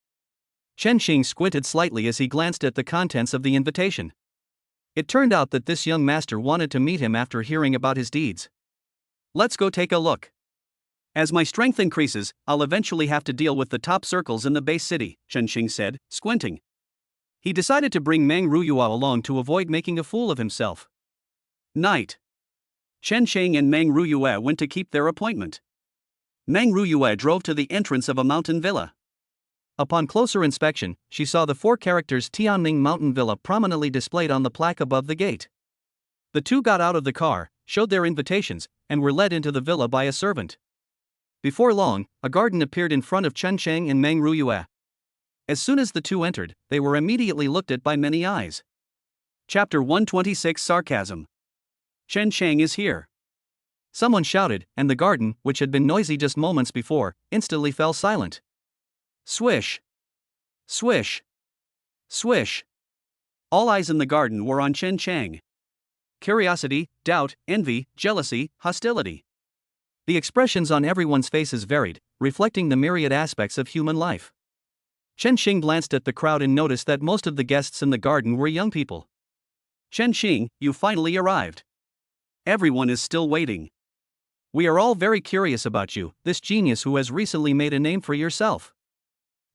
Chen Qing squinted slightly as he glanced at the contents of the invitation. It turned out that this young master wanted to meet him after hearing about his deeds. "Let's go take a look. As my strength increases, I'll eventually have to deal with the top circles in the base city," Chen Qing said, squinting. He decided to bring Meng Ruyue along to avoid making a fool of himself. Night. Chen Qing and Meng Ruyue went to keep their appointment. Meng Ruyue drove to the entrance of a mountain villa. Upon closer inspection, she saw the 4 characters Tianming Mountain Villa prominently displayed on the plaque above the gate. The two got out of the car, showed their invitations, and were led into the villa by a servant. Before long, a garden appeared in front of Chen Sheng and Meng Ruyue. As soon as the two entered, they were immediately looked at by many eyes. Chapter 126 Sarcasm. Chen Sheng is here. Someone shouted, and the garden, which had been noisy just moments before, instantly fell silent. Swish! Swish! Swish! All eyes in the garden were on Chen Sheng. Curiosity, doubt, envy, jealousy, hostility. The expressions on everyone's faces varied, reflecting the myriad aspects of human life. Chen Sheng glanced at the crowd and noticed that most of the guests in the garden were young people. Chen Sheng, you finally arrived. Everyone is still waiting. We are all very curious about you, this genius who has recently made a name for yourself.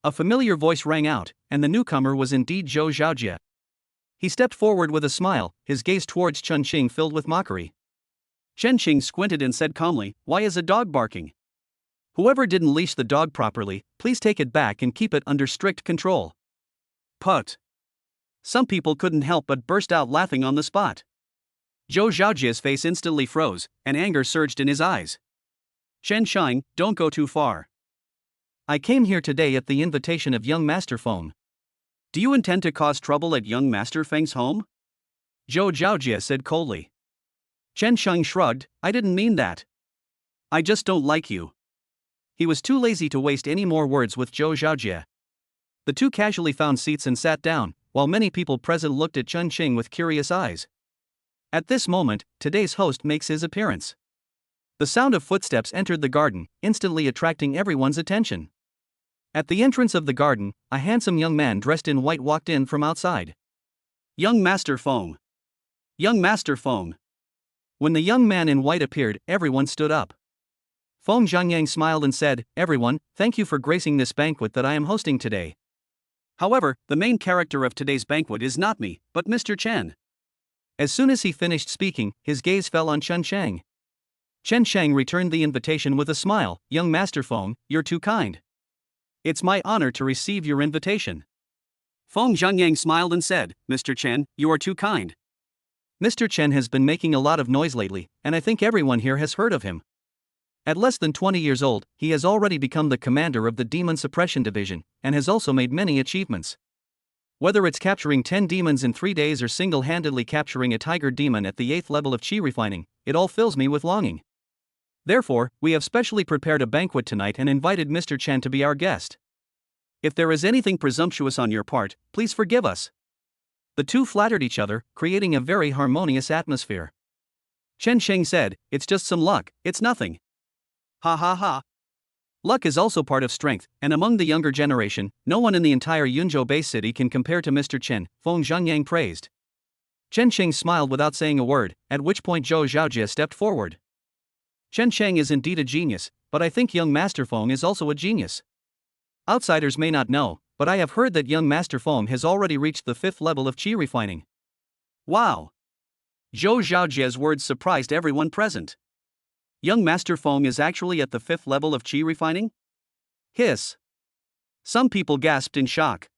A familiar voice rang out, and the newcomer was indeed Zhou Zhaojie. He stepped forward with a smile, his gaze towards Chen Sheng filled with mockery. Chen Sheng squinted and said calmly, "Why is a dog barking? Whoever didn't leash the dog properly, please take it back and keep it under strict control." Put. Some people couldn't help but burst out laughing on the spot. Zhou Zhaojie's face instantly froze, and anger surged in his eyes. Chen Sheng, don't go too far. I came here today at the invitation of young Master Feng. Do you intend to cause trouble at young Master Feng's home? Zhou Zhaojie said coldly. Chen Sheng shrugged, I didn't mean that. I just don't like you. He was too lazy to waste any more words with Zhou Zhaojie. The two casually found seats and sat down, while many people present looked at Chen Sheng with curious eyes. At this moment, today's host makes his appearance. The sound of footsteps entered the garden, instantly attracting everyone's attention. At the entrance of the garden, a handsome young man dressed in white walked in from outside. Young Master Feng. Young Master Feng. When the young man in white appeared, everyone stood up. Feng Zhangyang smiled and said, "Everyone, thank you for gracing this banquet that I am hosting today. However, the main character of today's banquet is not me, but Mr. Chen." As soon as he finished speaking, his gaze fell on Chen Sheng. Chen Sheng returned the invitation with a smile, "Young Master Feng, you're too kind. It's my honor to receive your invitation." Feng Zhangyang smiled and said, "Mr. Chen, you are too kind. Mr. Chen has been making a lot of noise lately, and I think everyone here has heard of him. At less than 20 years old, he has already become the commander of the Demon Suppression Division, and has also made many achievements. Whether it's capturing 10 demons in 3 days or single-handedly capturing a tiger demon at the 8th level of Qi refining, it all fills me with longing. Therefore, we have specially prepared a banquet tonight and invited Mr. Chen to be our guest. If there is anything presumptuous on your part, please forgive us." The two flattered each other, creating a very harmonious atmosphere. Chen Sheng said, "It's just some luck, it's nothing." Ha ha ha. Luck is also part of strength, and among the younger generation, no one in the entire Yunzhou Bay City can compare to Mr. Chen, Feng Zhangyang praised. Chen Sheng smiled without saying a word, at which point Zhou Zhaojie stepped forward. Chen Sheng is indeed a genius, but I think young Master Feng is also a genius. Outsiders may not know, but I have heard that young Master Feng has already reached the 5th level of Qi refining. Wow! Zhou Zhaojie's words surprised everyone present. Young Master Feng is actually at the 5th level of Qi refining? Hiss. Some people gasped in shock.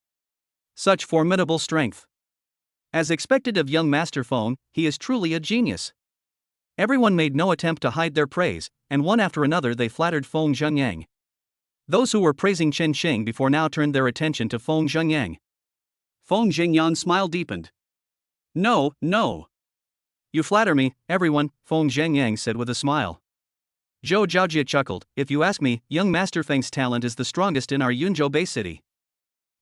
Such formidable strength. As expected of young Master Feng, he is truly a genius. Everyone made no attempt to hide their praise, and one after another they flattered Feng Zhangyang. Those who were praising Chen Sheng before now turned their attention to Feng Zhangyang. Feng Zhangyang's smile deepened. No, no. You flatter me, everyone, Feng Zhangyang said with a smile. Zhou Zhaojie chuckled, "If you ask me, young Master Feng's talent is the strongest in our Yunzhou Bay City.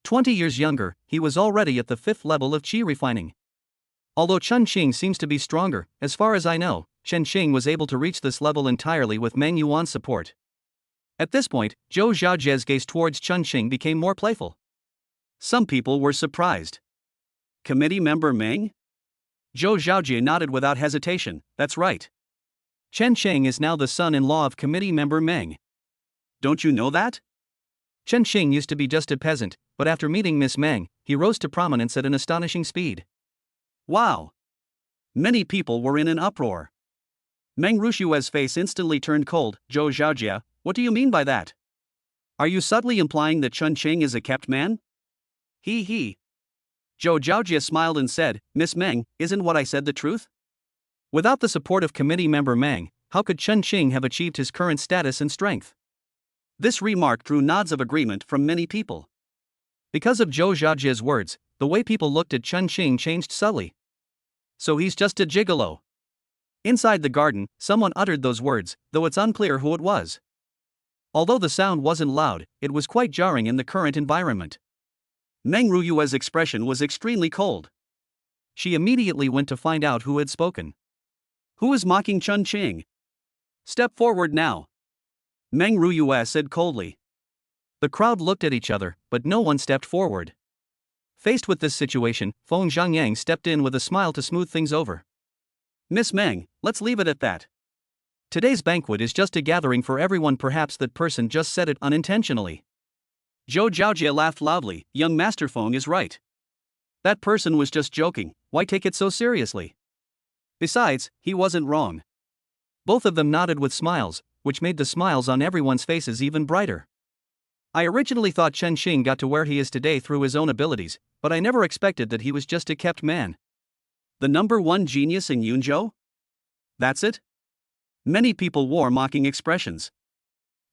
20 years younger, he was already at the 5th level of Qi refining. Although Chen Sheng seems to be stronger, as far as I know, Chen Sheng was able to reach this level entirely with Meng Yuan's support." At this point, Zhou Zhaojie's gaze towards Chen Sheng became more playful. Some people were surprised. Committee member Meng? Zhou Zhaojie nodded without hesitation, "That's right. Chen Sheng is now the son-in-law of committee member Meng. Don't you know that?" Chen Sheng used to be just a peasant, but after meeting Miss Meng, he rose to prominence at an astonishing speed. Wow! Many people were in an uproar. Meng Rushue's face instantly turned cold. "Zhou Zhaojie, what do you mean by that? Are you subtly implying that Chen Sheng is a kept man?" He. Zhou Zhaojie smiled and said, "Miss Meng, isn't what I said the truth? Without the support of committee member Mang, how could Chen Qing have achieved his current status and strength? This remark drew nods of agreement from many people. Because of Zhou Xiaojie's words, the way people looked at Chen Qing changed subtly. So he's just a gigolo. Inside the garden, someone uttered those words, though it's unclear who it was. Although the sound wasn't loud, it was quite jarring in the current environment. Meng Ruyue's expression was extremely cold. She immediately went to find out who had spoken. Who is mocking Chen Qing? Step forward now. Meng Ruyue said coldly. The crowd looked at each other, but no one stepped forward. Faced with this situation, Feng Zhangyang stepped in with a smile to smooth things over. Miss Meng, let's leave it at that. Today's banquet is just a gathering for everyone. Perhaps that person just said it unintentionally. Zhou Zhaojie laughed loudly. Young Master Feng is right. That person was just joking, why take it so seriously? Besides, he wasn't wrong. Both of them nodded with smiles, which made the smiles on everyone's faces even brighter. I originally thought Chen Qing got to where he is today through his own abilities, but I never expected that he was just a kept man. The #1 genius in Yunzhou? That's it? Many people wore mocking expressions.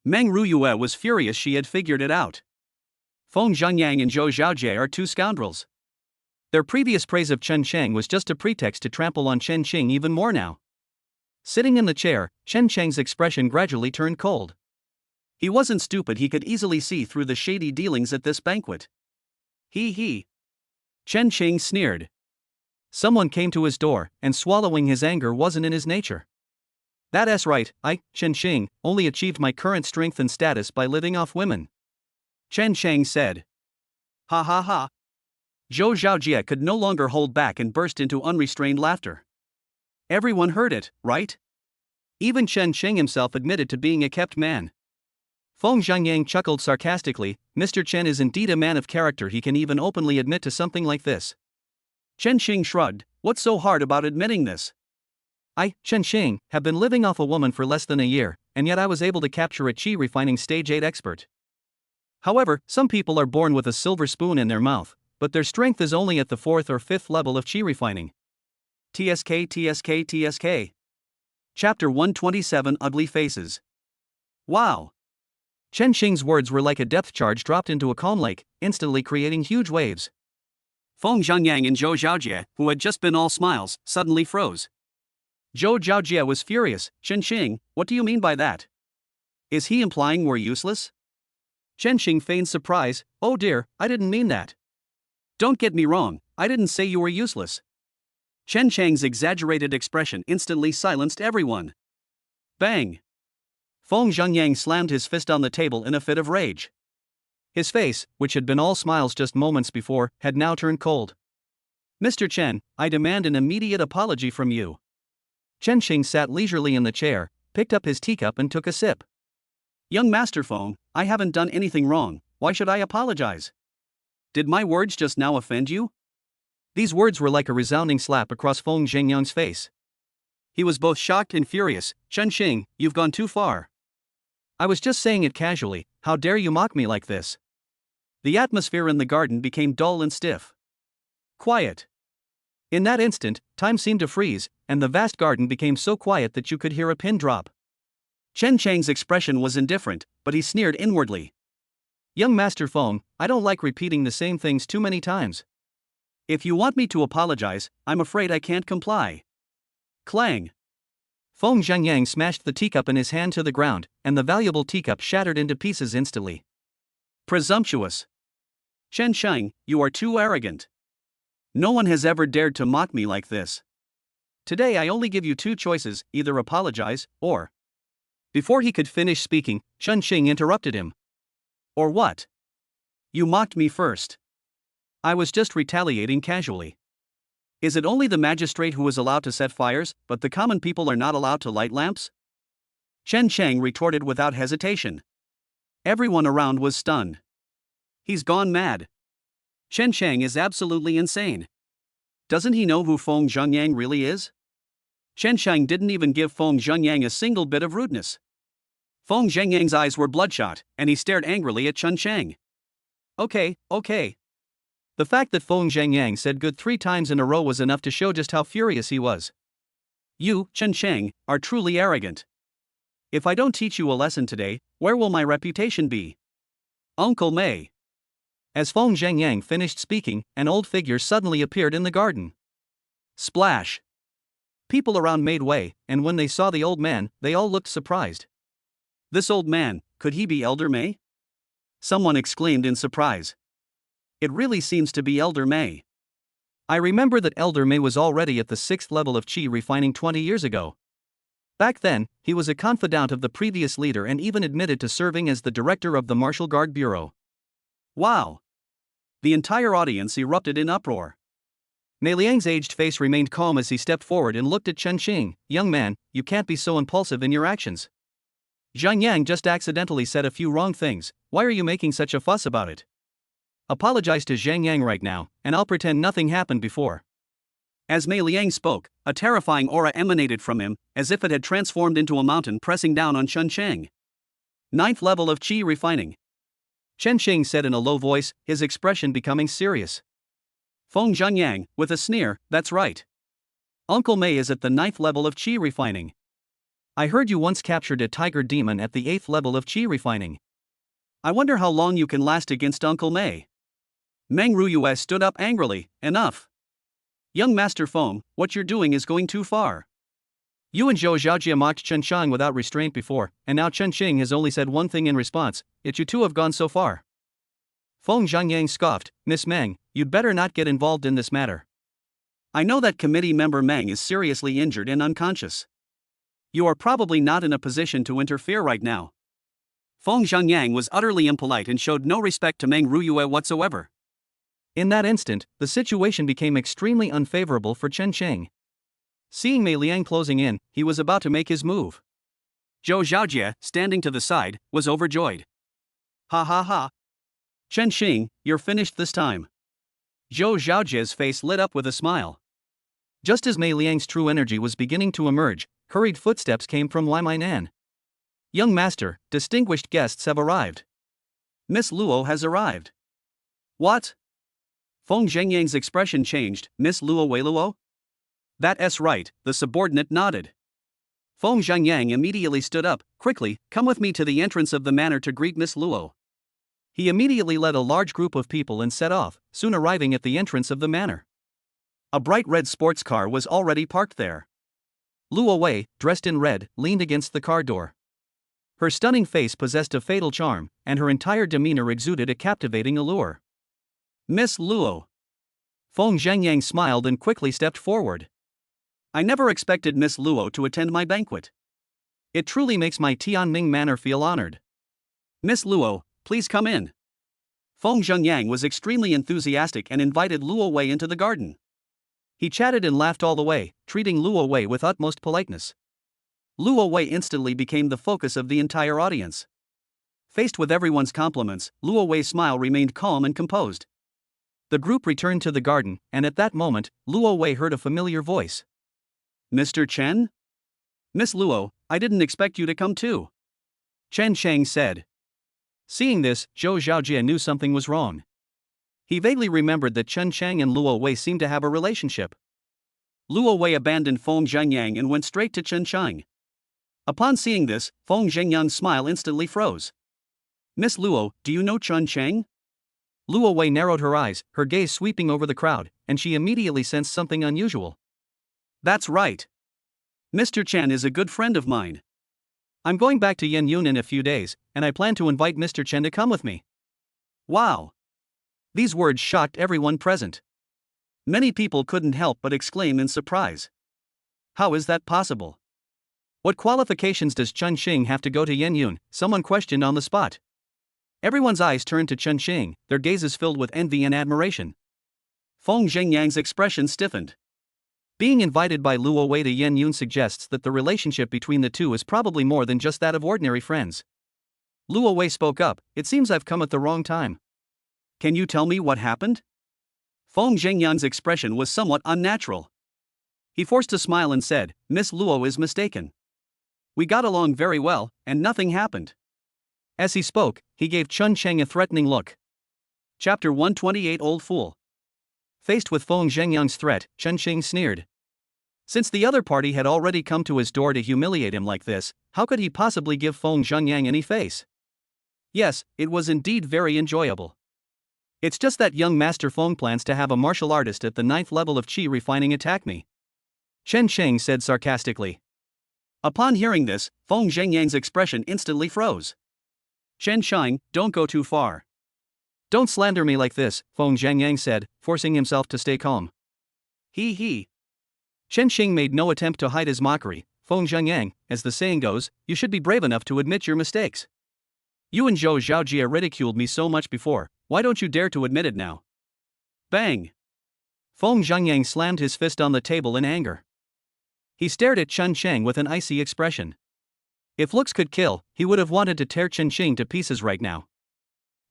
Meng Ruyue was furious she had figured it out. Feng Zhangyang and Zhou Xiaojie are two scoundrels. Their previous praise of Chen Cheng was just a pretext to trample on Chen Qing even more now. Sitting in the chair, Chen Cheng's expression gradually turned cold. He wasn't stupid, he could easily see through the shady dealings at this banquet. He. Chen Qing sneered. Someone came to his door, and swallowing his anger wasn't in his nature. That's right, I, Chen Qing, only achieved my current strength and status by living off women. Chen Cheng said. Ha ha ha. Zhou Xiaojie could no longer hold back and burst into unrestrained laughter. Everyone heard it, right? Even Chen Qing himself admitted to being a kept man. Feng Zhangyang chuckled sarcastically. Mr. Chen is indeed a man of character, he can even openly admit to something like this. Chen Qing shrugged. What's so hard about admitting this? I, Chen Qing, have been living off a woman for less than a year, and yet I was able to capture a chi refining stage 8 expert. However, some people are born with a silver spoon in their mouth, but their strength is only at the 4th or 5th level of chi refining. TSK. Chapter 127 Ugly Faces. Wow. Chen Qing's words were like a depth charge dropped into a calm lake, instantly creating huge waves. Feng Zhangyang and Zhou Xiaojie, who had just been all smiles, suddenly froze. Zhou Xiaojie was furious. Chen Qing, what do you mean by that? Is he implying we're useless? Chen Qing feigned surprise. Oh dear, I didn't mean that. Don't get me wrong, I didn't say you were useless. Chen Cheng's exaggerated expression instantly silenced everyone. Bang! Feng Zhangyang slammed his fist on the table in a fit of rage. His face, which had been all smiles just moments before, had now turned cold. Mr. Chen, I demand an immediate apology from you. Chen Qing sat leisurely in the chair, picked up his teacup and took a sip. Young Master Feng, I haven't done anything wrong, why should I apologize? Did my words just now offend you? These words were like a resounding slap across Feng Zhangyang's face. He was both shocked and furious. Chen Qing, you've gone too far. I was just saying it casually, how dare you mock me like this? The atmosphere in the garden became dull and stiff. Quiet. In that instant, time seemed to freeze, and the vast garden became so quiet that you could hear a pin drop. Chen Cheng's expression was indifferent, but he sneered inwardly. Young Master Feng, I don't like repeating the same things too many times. If you want me to apologize, I'm afraid I can't comply. Clang. Feng Zhangyang smashed the teacup in his hand to the ground, and the valuable teacup shattered into pieces instantly. Presumptuous. Chen Qing, you are too arrogant. No one has ever dared to mock me like this. Today I only give you two choices, either apologize, or... Before he could finish speaking, Chen Qing interrupted him. Or what? You mocked me first. I was just retaliating casually. Is it only the magistrate who is allowed to set fires, but the common people are not allowed to light lamps? Chen Qing retorted without hesitation. Everyone around was stunned. He's gone mad. Chen Qing is absolutely insane. Doesn't he know who Feng Zhangyang really is? Chen Qing didn't even give Feng Zhangyang a single bit of rudeness. Feng Zhangyang's eyes were bloodshot, and he stared angrily at Chen Qing. Okay. The fact that Feng Zhangyang said good 3 times in a row was enough to show just how furious he was. You, Chen Sheng, are truly arrogant. If I don't teach you a lesson today, where will my reputation be? Uncle May. As Feng Zhengyang finished speaking, an old figure suddenly appeared in the garden. Splash. People around made way, and when they saw the old man, they all looked surprised. This old man, could he be Elder May? Someone exclaimed in surprise. It really seems to be Elder May. I remember that Elder May was already at the 6th level of Qi refining 20 years ago. Back then, he was a confidant of the previous leader and even admitted to serving as the director of the Martial Guard Bureau. Wow! The entire audience erupted in uproar. Mei Liang's aged face remained calm as he stepped forward and looked at Chen Xing. Young man, you can't be so impulsive in your actions. Zhang Yang just accidentally said a few wrong things, why are you making such a fuss about it? Apologize to Zhang Yang right now, and I'll pretend nothing happened before. As Mei Liang spoke, a terrifying aura emanated from him, as if it had transformed into a mountain pressing down on Chen Sheng. 9th level of Qi refining. Chen Xing said in a low voice, his expression becoming serious. Feng Zhengyang, with a sneer, that's right. Uncle May is at the 9th level of Qi refining. I heard you once captured a tiger demon at the 8th level of Qi refining. I wonder how long you can last against Uncle May. Meng Ruyue stood up angrily, enough. Young Master Feng, what you're doing is going too far. You and Zhou Xiaojie mocked Chen Shang without restraint before, and now Chen Xing has only said one thing in response, yet you two have gone so far. Feng Zhangyang scoffed, Miss Meng, you'd better not get involved in this matter. I know that committee member Meng is seriously injured and unconscious. You are probably not in a position to interfere right now. Feng Zhangyang was utterly impolite and showed no respect to Meng Ruyue whatsoever. In that instant, the situation became extremely unfavorable for Chen Sheng. Seeing Mei Liang closing in, he was about to make his move. Zhou Xiaojie, standing to the side, was overjoyed. Ha ha ha. Chen Xing, you're finished this time. Zhou Xiaojie's face lit up with a smile. Just as Mei Liang's true energy was beginning to emerge, hurried footsteps came from Wai Mainan. Young master, distinguished guests have arrived. Miss Luo has arrived. What? Feng Zhengyang's expression changed. Miss Luo Wei Luo? That's right, the subordinate nodded. Feng Zhengyang immediately stood up. Quickly, come with me to the entrance of the manor to greet Miss Luo. He immediately led a large group of people and set off, soon arriving at the entrance of the manor. A bright red sports car was already parked there. Luo Wei, dressed in red, leaned against the car door. Her stunning face possessed a fatal charm, and her entire demeanor exuded a captivating allure. Miss Luo. Feng Zhengyang smiled and quickly stepped forward. I never expected Miss Luo to attend my banquet. It truly makes my Tianming manor feel honored. Miss Luo, please come in. Feng Zhengyang was extremely enthusiastic and invited Luo Wei into the garden. He chatted and laughed all the way, treating Luo Wei with utmost politeness. Luo Wei instantly became the focus of the entire audience. Faced with everyone's compliments, Luo Wei's smile remained calm and composed. The group returned to the garden, and at that moment, Luo Wei heard a familiar voice. Mr. Chen? Miss Luo, I didn't expect you to come too. Chen Sheng said. Seeing this, Zhou Xiaojie knew something was wrong. He vaguely remembered that Chen Sheng and Luo Wei seemed to have a relationship. Luo Wei abandoned Feng Zhengyang and went straight to Chen Sheng. Upon seeing this, Feng Zhengyang's smile instantly froze. Miss Luo, do you know Chen Sheng? Luo Wei narrowed her eyes, her gaze sweeping over the crowd, and she immediately sensed something unusual. That's right. Mr. Chen is a good friend of mine. I'm going back to Yenyun in a few days, and I plan to invite Mr. Chen to come with me. Wow. These words shocked everyone present. Many people couldn't help but exclaim in surprise. How is that possible? What qualifications does Chen Xing have to go to Yenyun? Someone questioned on the spot. Everyone's eyes turned to Chen Xing, their gazes filled with envy and admiration. Feng Zhengyang's expression stiffened. Being invited by Luo Wei to Yenyun suggests that the relationship between the two is probably more than just that of ordinary friends. Luo Wei spoke up, it seems I've come at the wrong time. Can you tell me what happened? Feng Zhengyang's expression was somewhat unnatural. He forced a smile and said, Miss Luo is mistaken. We got along very well, and nothing happened. As he spoke, he gave Chen Sheng a threatening look. Chapter 128 Old Fool. Faced with Feng Zhengyang's threat, Chen Xing sneered. Since the other party had already come to his door to humiliate him like this, how could he possibly give Feng Zhengyang any face? Yes, it was indeed very enjoyable. It's just that young Master Feng plans to have a martial artist at the 9th level of Qi refining attack me, Chen Sheng said sarcastically. Upon hearing this, Feng Zhengyang's expression instantly froze. Chen Sheng, don't go too far. Don't slander me like this, Feng Zhengyang said, forcing himself to stay calm. He. Chen Sheng made no attempt to hide his mockery. Feng Zhengyang, as the saying goes, you should be brave enough to admit your mistakes. You and Zhou Zhaojie ridiculed me so much before, why don't you dare to admit it now? Bang! Feng Zhengyang slammed his fist on the table in anger. He stared at Chen Sheng with an icy expression. If looks could kill, he would have wanted to tear Chen Sheng to pieces right now.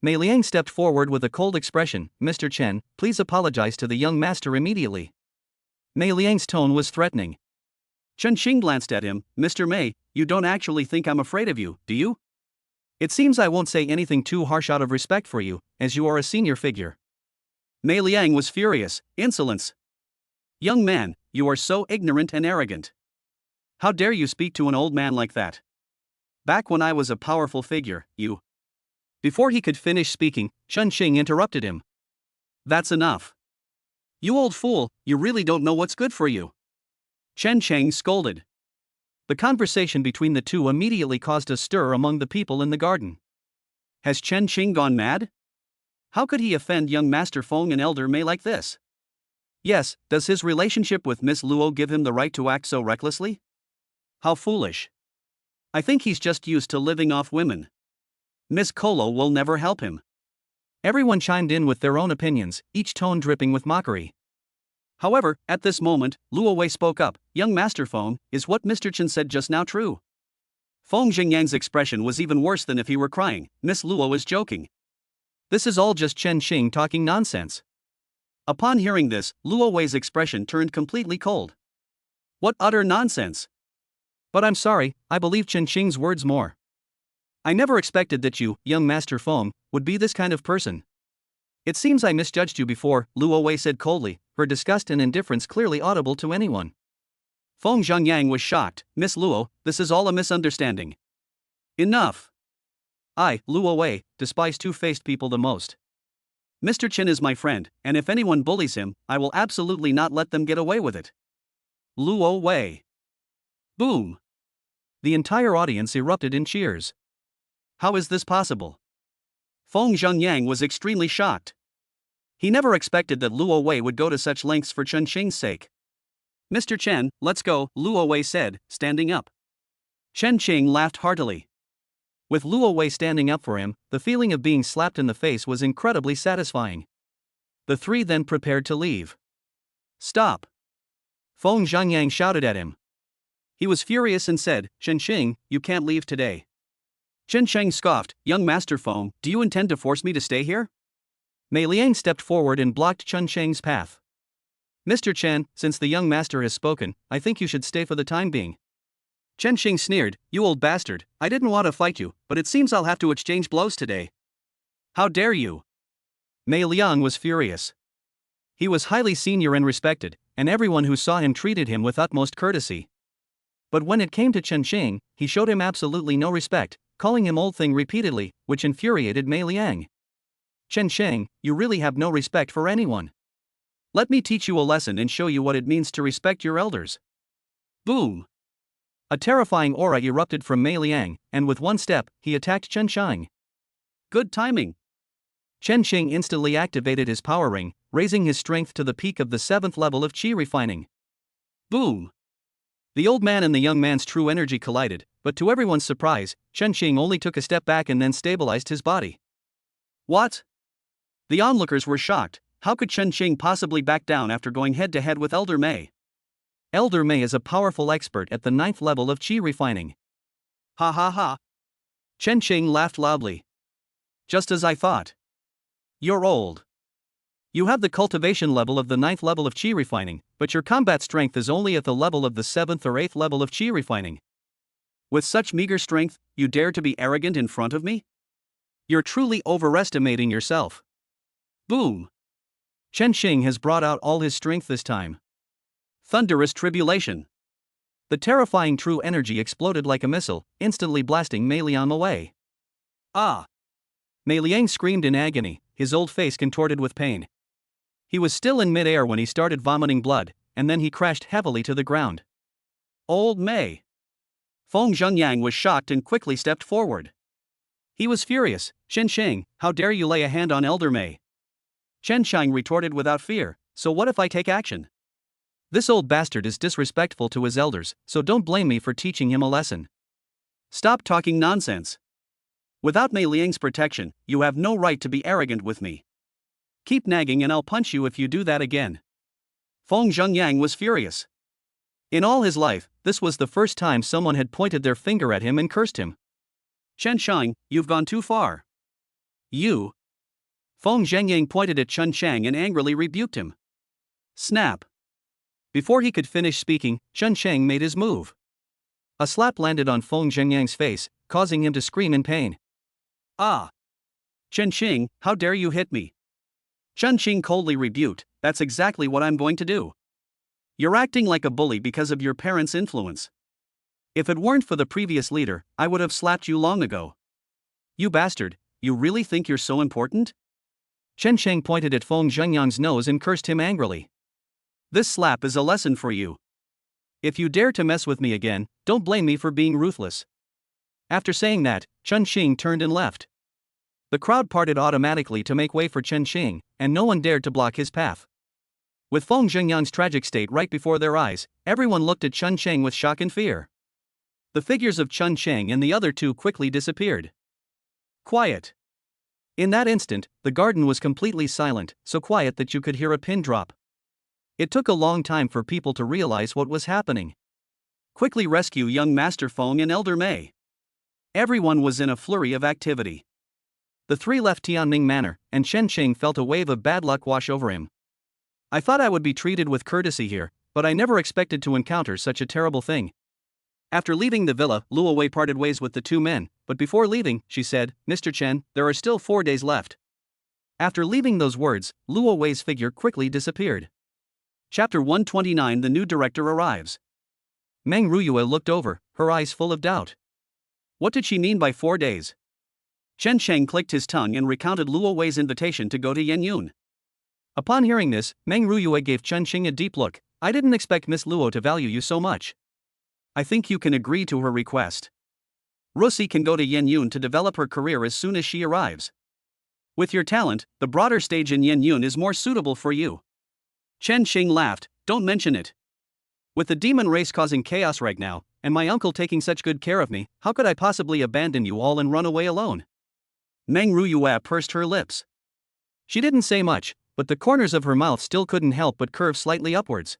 Mei Liang stepped forward with a cold expression. Mr. Chen, please apologize to the young master immediately. Mei Liang's tone was threatening. Chen Sheng glanced at him. Mr. Mei, you don't actually think I'm afraid of you, do you? It seems I won't say anything too harsh out of respect for you, as you are a senior figure. Mei Liang was furious. Insolence. Young man, you are so ignorant and arrogant. How dare you speak to an old man like that? Back when I was a powerful figure, you... Before he could finish speaking, Chen Sheng interrupted him. That's enough. You old fool, you really don't know what's good for you. Chen Sheng scolded. The conversation between the two immediately caused a stir among the people in the garden. Has Chen Sheng gone mad? How could he offend young Master Feng and Elder Mei like this? Yes, does his relationship with Miss Luo give him the right to act so recklessly? How foolish. I think he's just used to living off women. Miss Kolo will never help him. Everyone chimed in with their own opinions, each tone dripping with mockery. However, at this moment, Luo Wei spoke up. Young Master Feng, is what Mr. Chen said just now true? Feng Zhengyang's expression was even worse than if he were crying. Miss Luo is joking. This is all just Chen Sheng talking nonsense. Upon hearing this, Luo Wei's expression turned completely cold. What utter nonsense! But I'm sorry, I believe Chen Sheng's words more. I never expected that you, young Master Feng, would be this kind of person. It seems I misjudged you before, Luo Wei said coldly, her disgust and indifference clearly audible to anyone. Feng Zhengyang was shocked. Miss Luo, this is all a misunderstanding. Enough. I, Luo Wei, despise two-faced people the most. Mr. Chen is my friend, and if anyone bullies him, I will absolutely not let them get away with it. Luo Wei. Boom. The entire audience erupted in cheers. How is this possible? Feng Zhengyang was extremely shocked. He never expected that Luo Wei would go to such lengths for Chen Sheng's sake. Mr. Chen, let's go, Luo Wei said, standing up. Chen Sheng laughed heartily. With Luo Wei standing up for him, the feeling of being slapped in the face was incredibly satisfying. The three then prepared to leave. Stop! Feng Zhengyang shouted at him. He was furious and said, Chen Sheng, you can't leave today. Chen Sheng scoffed, Young Master Feng, do you intend to force me to stay here? Mei Liang stepped forward and blocked Chen Sheng's path. Mr. Chen, since the young master has spoken, I think you should stay for the time being. Chen Sheng sneered, you old bastard, I didn't want to fight you, but it seems I'll have to exchange blows today. How dare you? Mei Liang was furious. He was highly senior and respected, and everyone who saw him treated him with utmost courtesy. But when it came to Chen Sheng, he showed him absolutely no respect, calling him old thing repeatedly, which infuriated Mei Liang. Chen Sheng, you really have no respect for anyone. Let me teach you a lesson and show you what it means to respect your elders. Boom! A terrifying aura erupted from Mei Liang, and with one step, he attacked Chen Sheng. Good timing. Chen Sheng instantly activated his power ring, raising his strength to the peak of the 7th level of Qi refining. Boom! The old man and the young man's true energy collided, but to everyone's surprise, Chen Sheng only took a step back and then stabilized his body. What? The onlookers were shocked. How could Chen Sheng possibly back down after going head-to-head with Elder Mei? Elder Mei is a powerful expert at the 9th level of Qi refining. Ha ha ha. Chen Sheng laughed loudly. Just as I thought. You're old. You have the cultivation level of the 9th level of Qi refining, but your combat strength is only at the level of the 7th or 8th level of Qi refining. With such meager strength, you dare to be arrogant in front of me? You're truly overestimating yourself. Boom! Chen Sheng has brought out all his strength this time. Thunderous tribulation. The terrifying true energy exploded like a missile, instantly blasting Mei Liang away. Ah! Mei Liang screamed in agony, his old face contorted with pain. He was still in mid-air when he started vomiting blood, and then he crashed heavily to the ground. Old Mei! Feng Zhengyang was shocked and quickly stepped forward. He was furious. Chen Xing, how dare you lay a hand on Elder Mei? Chen Shang retorted without fear, so what if I take action? This old bastard is disrespectful to his elders, so don't blame me for teaching him a lesson. Stop talking nonsense. Without Mei Liang's protection, you have no right to be arrogant with me. Keep nagging and I'll punch you if you do that again. Feng Zhengyang was furious. In all his life, this was the first time someone had pointed their finger at him and cursed him. Chen Shang, you've gone too far. You. Feng Zhengyang pointed at Chen Shang and angrily rebuked him. Snap. Before he could finish speaking, Chen Shang made his move. A slap landed on Feng Zhengyang's face, causing him to scream in pain. Ah! Chen Xing, how dare you hit me? Chen Xing coldly rebuked, that's exactly what I'm going to do. You're acting like a bully because of your parents' influence. If it weren't for the previous leader, I would have slapped you long ago. You bastard, you really think you're so important? Chen Shang pointed at Feng Zhengyang's nose and cursed him angrily. This slap is a lesson for you. If you dare to mess with me again, don't blame me for being ruthless. After saying that, Chen Xing turned and left. The crowd parted automatically to make way for Chen Xing, and no one dared to block his path. With Feng Zhengyang's tragic state right before their eyes, everyone looked at Chen Shang with shock and fear. The figures of Chen Shang and the other two quickly disappeared. Quiet. In that instant, the garden was completely silent, so quiet that you could hear a pin drop. It took a long time for people to realize what was happening. Quickly rescue young Master Feng and Elder Mei. Everyone was in a flurry of activity. The three left Tianning Manor, and Chen Xing felt a wave of bad luck wash over him. I thought I would be treated with courtesy here, but I never expected to encounter such a terrible thing. After leaving the villa, Luo Wei parted ways with the two men, but before leaving, she said, Mr. Chen, there are still 4 days left. After leaving those words, Luo Wei's figure quickly disappeared. Chapter 129. The new director arrives. Meng Ruyue looked over, her eyes full of doubt. What did she mean by 4 days? Chen Shang clicked his tongue and recounted Luo Wei's invitation to go to Yenyun. Upon hearing this, Meng Ruyue gave Chen Xing a deep look. I didn't expect Miss Luo to value you so much. I think you can agree to her request. Russi can go to Yenyun to develop her career as soon as she arrives. With your talent, the broader stage in Yenyun is more suitable for you. Chen Xing laughed, don't mention it. With the demon race causing chaos right now, and my uncle taking such good care of me, how could I possibly abandon you all and run away alone? Meng Ruyue pursed her lips. She didn't say much, but the corners of her mouth still couldn't help but curve slightly upwards.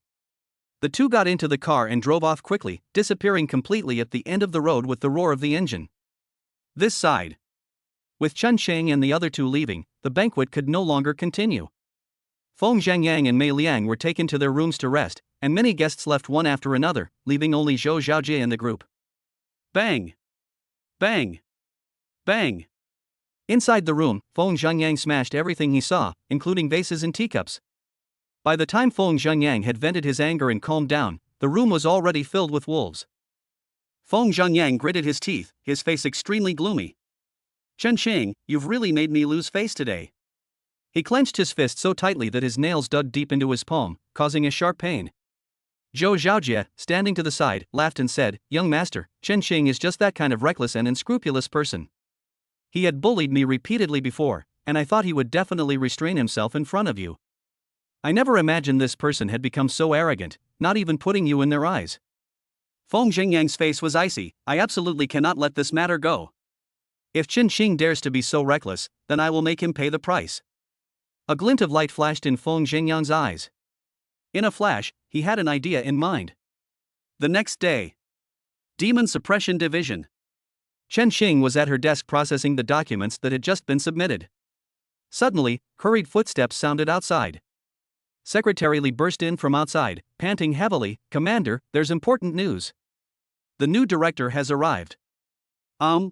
The two got into the car and drove off quickly, disappearing completely at the end of the road with the roar of the engine. This side. With Chen Shang and the other two leaving, the banquet could no longer continue. Feng Zhengyang and Mei Liang were taken to their rooms to rest, and many guests left one after another, leaving only Zhou Xiaojie in the group. Bang! Bang! Bang! Inside the room, Feng Zhengyang smashed everything he saw, including vases and teacups. By the time Feng Zhengyang had vented his anger and calmed down, the room was already filled with wolves. Feng Zhengyang gritted his teeth, his face extremely gloomy. Chen Xing, you've really made me lose face today. He clenched his fist so tightly that his nails dug deep into his palm, causing a sharp pain. Zhou Xiaojie, standing to the side, laughed and said, Young master, Chen Xing is just that kind of reckless and unscrupulous person. He had bullied me repeatedly before, and I thought he would definitely restrain himself in front of you. I never imagined this person had become so arrogant, not even putting you in their eyes. Feng Zhengyang's face was icy. I absolutely cannot let this matter go. If Chen Xing dares to be so reckless, then I will make him pay the price. A glint of light flashed in Feng Zhengyang's eyes. In a flash, he had an idea in mind. The next day. Demon Suppression Division. Chen Xing was at her desk processing the documents that had just been submitted. Suddenly, hurried footsteps sounded outside. Secretary Li burst in from outside, panting heavily, Commander, there's important news. The new director has arrived. Chen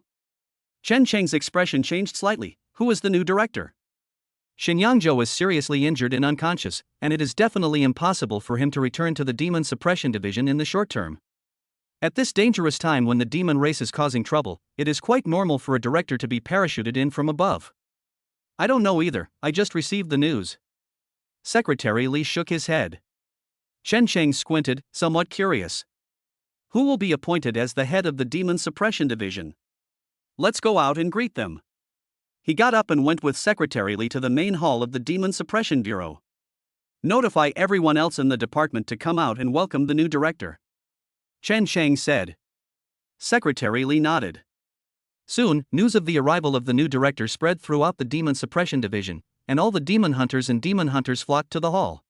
Cheng's expression changed slightly. Who is the new director? Xinyangzhou is seriously injured and unconscious, and it is definitely impossible for him to return to the Demon Suppression Division in the short term. At this dangerous time when the demon race is causing trouble, it is quite normal for a director to be parachuted in from above. I don't know either, I just received the news. Secretary Li shook his head. Chen Sheng squinted, somewhat curious. Who will be appointed as the head of the Demon Suppression Division? Let's go out and greet them. He got up and went with Secretary Li to the main hall of the Demon Suppression Bureau. Notify everyone else in the department to come out and welcome the new director, Chen Sheng said. Secretary Li nodded. Soon, news of the arrival of the new director spread throughout the Demon Suppression Division, and all the demon hunters and demon hunters flocked to the hall.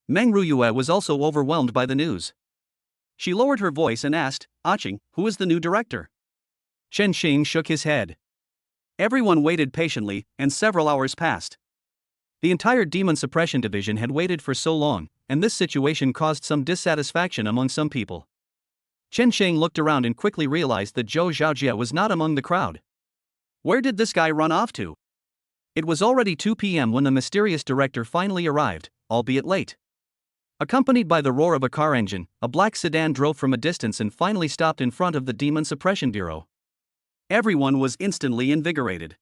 Meng Ruyue was also overwhelmed by the news. She lowered her voice and asked, "Aching, who is the new director?" Chen Sheng shook his head. Everyone waited patiently, and several hours passed. The entire Demon Suppression Division had waited for so long, and this situation caused some dissatisfaction among some people. Chen Sheng looked around and quickly realized that Zhou Xiaojie was not among the crowd. Where did this guy run off to? It was already 2 p.m. when the mysterious director finally arrived, albeit late. Accompanied by the roar of a car engine, a black sedan drove from a distance and finally stopped in front of the Demon Suppression Bureau. Everyone was instantly invigorated.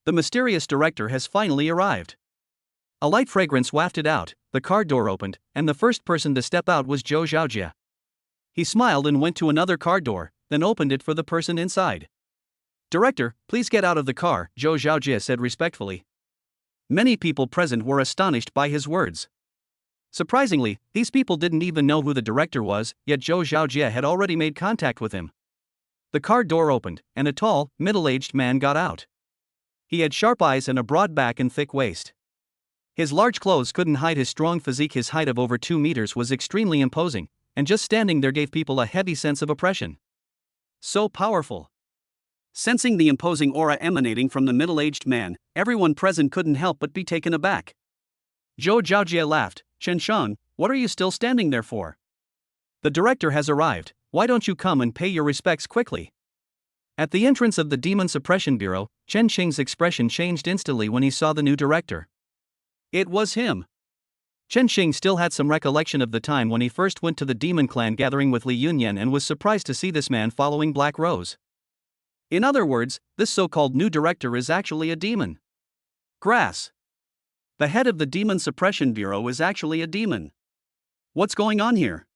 The mysterious director has finally arrived. A light fragrance wafted out, the car door opened, and the first person to step out was Zhou Xiaojie. He smiled and went to another car door, then opened it for the person inside. "Director, please get out of the car," Zhou Xiaojie said respectfully. Many people present were astonished by his words. Surprisingly, these people didn't even know who the director was, yet Zhou Xiaojie had already made contact with him. The car door opened, and a tall, middle-aged man got out. He had sharp eyes and a broad back and thick waist. His large clothes couldn't hide his strong physique. His height of over 2 meters was extremely imposing, and just standing there gave people a heavy sense of oppression. So powerful. Sensing the imposing aura emanating from the middle-aged man, everyone present couldn't help but be taken aback. Zhou Xiaojie laughed. "Chen Sheng, what are you still standing there for? The director has arrived, why don't you come and pay your respects quickly?" At the entrance of the Demon Suppression Bureau, Chen Sheng's expression changed instantly when he saw the new director. It was him. Chen Sheng still had some recollection of the time when he first went to the Demon Clan gathering with Li Yunyan and was surprised to see this man following Black Rose. In other words, this so-called new director is actually a demon. Grass. The head of the Demon Suppression Bureau is actually a demon. What's going on here?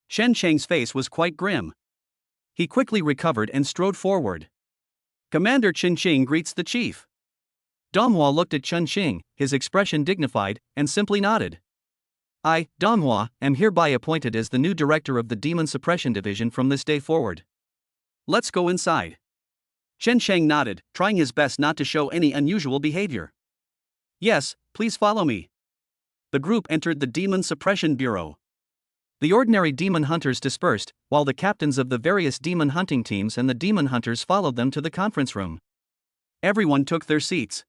Chen Sheng's face was quite grim. He quickly recovered and strode forward. "Commander Chen Sheng greets the chief." Donghua looked at Chen Sheng, his expression dignified, and simply nodded. "I, Donghua, am hereby appointed as the new director of the Demon Suppression Division from this day forward. Let's go inside." Chen Sheng nodded, trying his best not to show any unusual behavior. "Yes, please follow me." The group entered the Demon Suppression Bureau. The ordinary demon hunters dispersed, while the captains of the various demon hunting teams and the demon hunters followed them to the conference room. Everyone took their seats.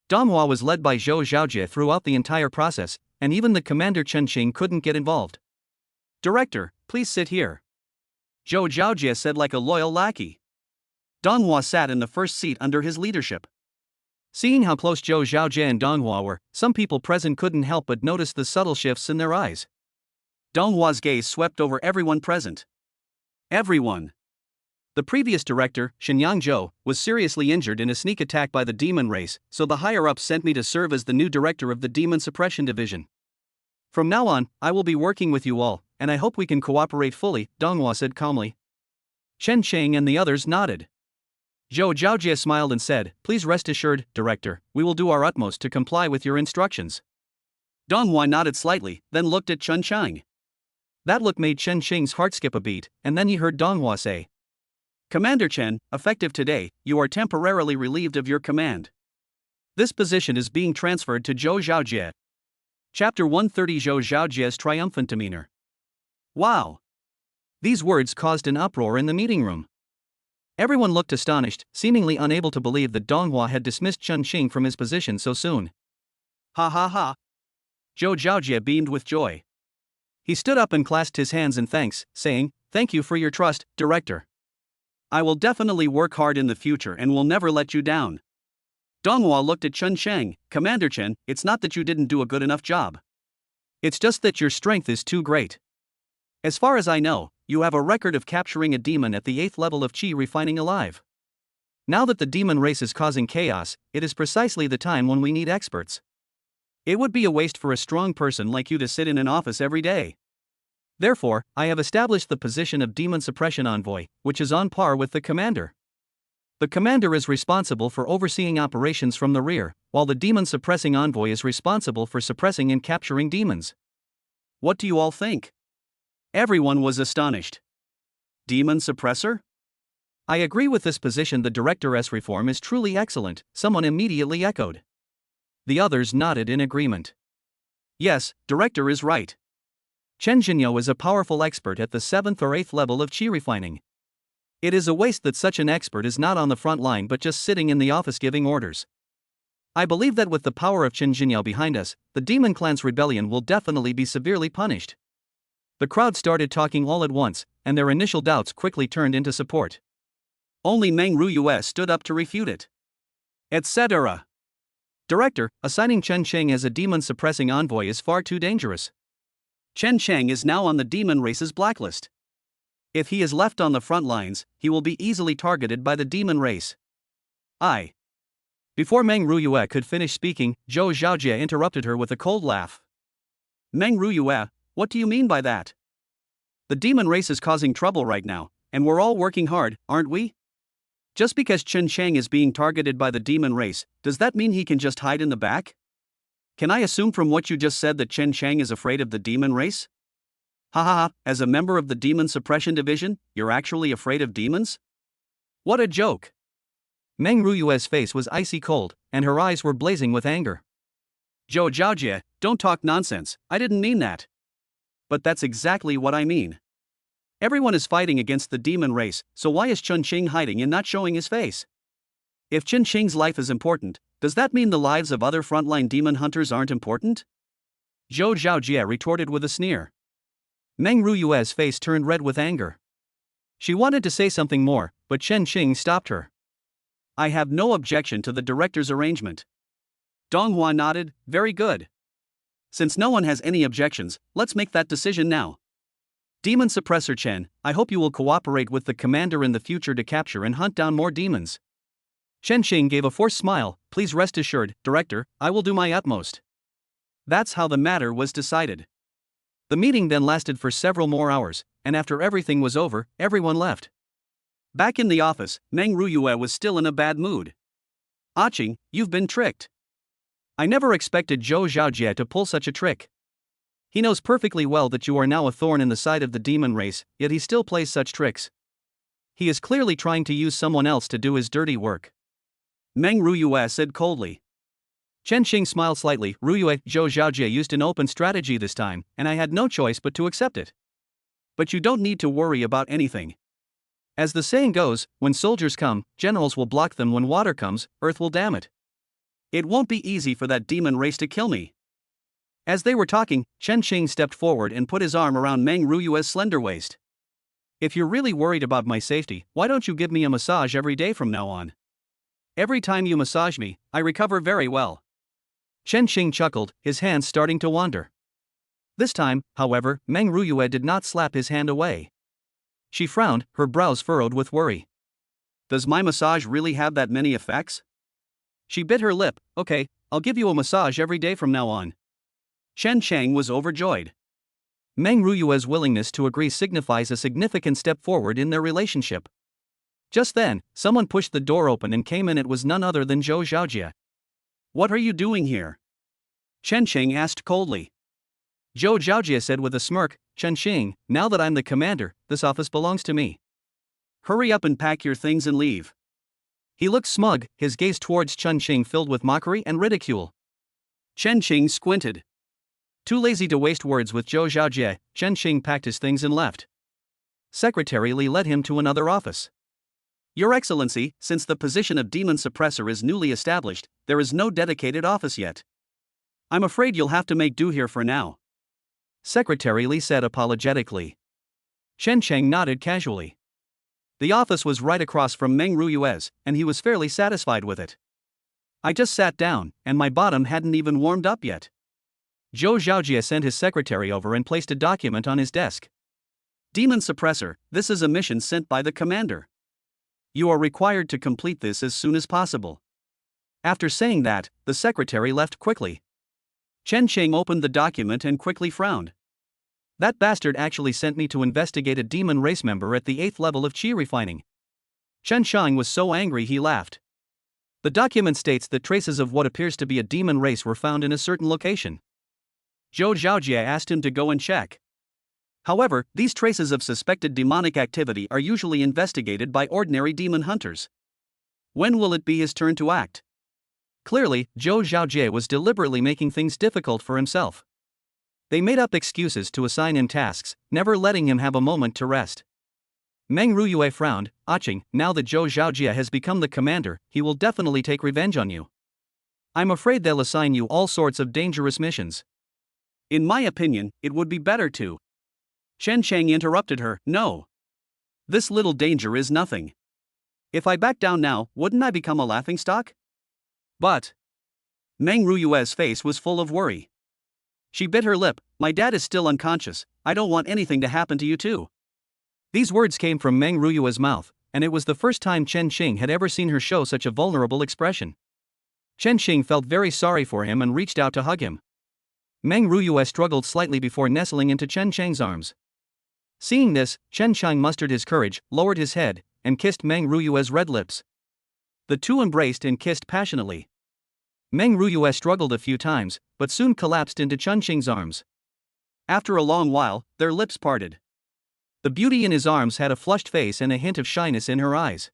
Donghua was led by Zhou Xiaojie throughout the entire process, and even the commander Chen Sheng couldn't get involved. "Director, please sit here," Zhou Xiaojie said like a loyal lackey. Donghua sat in the first seat under his leadership. Seeing how close Zhou Xiaojie and Donghua were, some people present couldn't help but notice the subtle shifts in their eyes. Donghua's gaze swept over everyone present. Everyone. The previous director, Xinyangzhou, was seriously injured in a sneak attack by the demon race, so the higher-ups sent me to serve as the new director of the Demon Suppression Division. From now on, I will be working with you all, and I hope we can cooperate fully, Donghua said calmly. Chen Sheng and the others nodded. Zhou Xiaojie smiled and said, "Please rest assured, Director, we will do our utmost to comply with your instructions." Donghua nodded slightly, then looked at Chen Sheng. That look made Chen Sheng's heart skip a beat, and then he heard Donghua say, "Commander Chen, effective today, you are temporarily relieved of your command. This position is being transferred to Zhou Xiaojie." Chapter 130 Zhou Xiaojie's triumphant demeanor. Wow! These words caused an uproar in the meeting room. Everyone looked astonished, seemingly unable to believe that Donghua had dismissed Chen Sheng from his position so soon. Ha ha ha! Zhou Xiaojie beamed with joy. He stood up and clasped his hands in thanks, saying, "Thank you for your trust, Director. I will definitely work hard in the future and will never let you down." Donghua looked at Chen Sheng. Commander Chen, it's not that you didn't do a good enough job. It's just that your strength is too great. As far as I know, you have a record of capturing a demon at the 8th level of Qi refining alive. Now that the demon race is causing chaos, it is precisely the time when we need experts. It would be a waste for a strong person like you to sit in an office every day. Therefore, I have established the position of Demon Suppression Envoy, which is on par with the commander. The commander is responsible for overseeing operations from the rear, while the Demon Suppressing Envoy is responsible for suppressing and capturing demons. What do you all think? Everyone was astonished. Demon Suppressor? I agree with this position. The Director's reform is truly excellent, someone immediately echoed. The others nodded in agreement. Yes, Director is right. Chen Jinyo is a powerful expert at the 7th or 8th level of Qi refining. It is a waste that such an expert is not on the front line but just sitting in the office giving orders. I believe that with the power of Chen Jinyo behind us, the Demon Clan's rebellion will definitely be severely punished. The crowd started talking all at once, and their initial doubts quickly turned into support. Only Meng Ruyue stood up to refute it. Etc. Director, assigning Chen Sheng as a demon-suppressing envoy is far too dangerous. Chen Sheng is now on the demon race's blacklist. If he is left on the front lines, he will be easily targeted by the demon race. Before Meng Ruyue could finish speaking, Zhou Zhaojie interrupted her with a cold laugh. Meng Ruyue, what do you mean by that? The demon race is causing trouble right now, and we're all working hard, aren't we? Just because Chen Sheng is being targeted by the demon race, does that mean he can just hide in the back? Can I assume from what you just said that Chen Sheng is afraid of the demon race? As a member of the Demon Suppression Division, you're actually afraid of demons? What a joke! Meng Ruyue's face was icy cold, and her eyes were blazing with anger. Zhou Zhaojie, don't talk nonsense, I didn't mean that. But that's exactly what I mean. Everyone is fighting against the demon race, so why is Chen Sheng hiding and not showing his face? If Chen Sheng's life is important, does that mean the lives of other frontline demon hunters aren't important? Zhou Zhaojie retorted with a sneer. Meng Ruyue's face turned red with anger. She wanted to say something more, but Chen Sheng stopped her. I have no objection to the director's arrangement. Donghua nodded, very good. Since no one has any objections, let's make that decision now. Demon Suppressor Chen, I hope you will cooperate with the commander in the future to capture and hunt down more demons. Chen Sheng gave a forced smile. Please rest assured, Director, I will do my utmost. That's how the matter was decided. The meeting then lasted for several more hours, and after everything was over, everyone left. Back in the office, Meng Ruyue was still in a bad mood. Qing, you've been tricked. I never expected Zhou Zhaojie to pull such a trick. He knows perfectly well that you are now a thorn in the side of the demon race, yet he still plays such tricks. He is clearly trying to use someone else to do his dirty work. Meng Ruyue said coldly. Chen Sheng smiled slightly. Ruyue, Zhou Zhaojie used an open strategy this time, and I had no choice but to accept it. But you don't need to worry about anything. As the saying goes, when soldiers come, generals will block them. When water comes, earth will dam it. It won't be easy for that demon race to kill me. As they were talking, Chen Sheng stepped forward and put his arm around Meng Ruyue's slender waist. If you're really worried about my safety, why don't you give me a massage every day from now on? Every time you massage me, I recover very well. Chen Sheng chuckled, his hands starting to wander. This time, however, Meng Ruyue did not slap his hand away. She frowned, her brows furrowed with worry. Does my massage really have that many effects? She bit her lip. Okay, I'll give you a massage every day from now on. Chen Sheng was overjoyed. Meng Ruyue's willingness to agree signifies a significant step forward in their relationship. Just then, someone pushed the door open and came in. It was none other than Zhou Zhaojie. What are you doing here? Chen Sheng asked coldly. Zhou Zhaojie said with a smirk, Chen Sheng, now that I'm the commander, this office belongs to me. Hurry up and pack your things and leave. He looked smug, his gaze towards Chen Sheng filled with mockery and ridicule. Chen Sheng squinted. Too lazy to waste words with Zhou Zhaojie, Chen Sheng packed his things and left. Secretary Li led him to another office. Your Excellency, since the position of Demon Suppressor is newly established, there is no dedicated office yet. I'm afraid you'll have to make do here for now. Secretary Li said apologetically. Chen Sheng nodded casually. The office was right across from Meng Ruyue's, and he was fairly satisfied with it. I just sat down, and my bottom hadn't even warmed up yet. Zhou Zhaojie sent his secretary over and placed a document on his desk. Demon Suppressor, this is a mission sent by the commander. You are required to complete this as soon as possible. After saying that, the secretary left quickly. Chen Qing opened the document and quickly frowned. That bastard actually sent me to investigate a demon race member at the 8th level of qi refining. Chen Shang was so angry he laughed. The document states that traces of what appears to be a demon race were found in a certain location. Zhou Zhaojie asked him to go and check. However, these traces of suspected demonic activity are usually investigated by ordinary demon hunters. When will it be his turn to act? Clearly, Zhou Zhaojie was deliberately making things difficult for himself. They made up excuses to assign him tasks, never letting him have a moment to rest. Meng Ruyue frowned, "Aching, now that Zhou Zhaojie has become the commander, he will definitely take revenge on you. I'm afraid they'll assign you all sorts of dangerous missions." In my opinion, it would be better to. Chen Cheng interrupted her, "No. This little danger is nothing. If I back down now, wouldn't I become a laughingstock?" But Meng Ruyue's face was full of worry. She bit her lip. "My dad is still unconscious. I don't want anything to happen to you too." These words came from Meng Ruyue's mouth, and it was the first time Chen Xing had ever seen her show such a vulnerable expression. Chen Xing felt very sorry for him and reached out to hug him. Meng Ruyue struggled slightly before nestling into Chen Cheng's arms. Seeing this, Chen Cheng mustered his courage, lowered his head, and kissed Meng Ruyue's red lips. The two embraced and kissed passionately. Meng Ruyue struggled a few times, but soon collapsed into Chen Xing's arms. After a long while, their lips parted. The beauty in his arms had a flushed face and a hint of shyness in her eyes.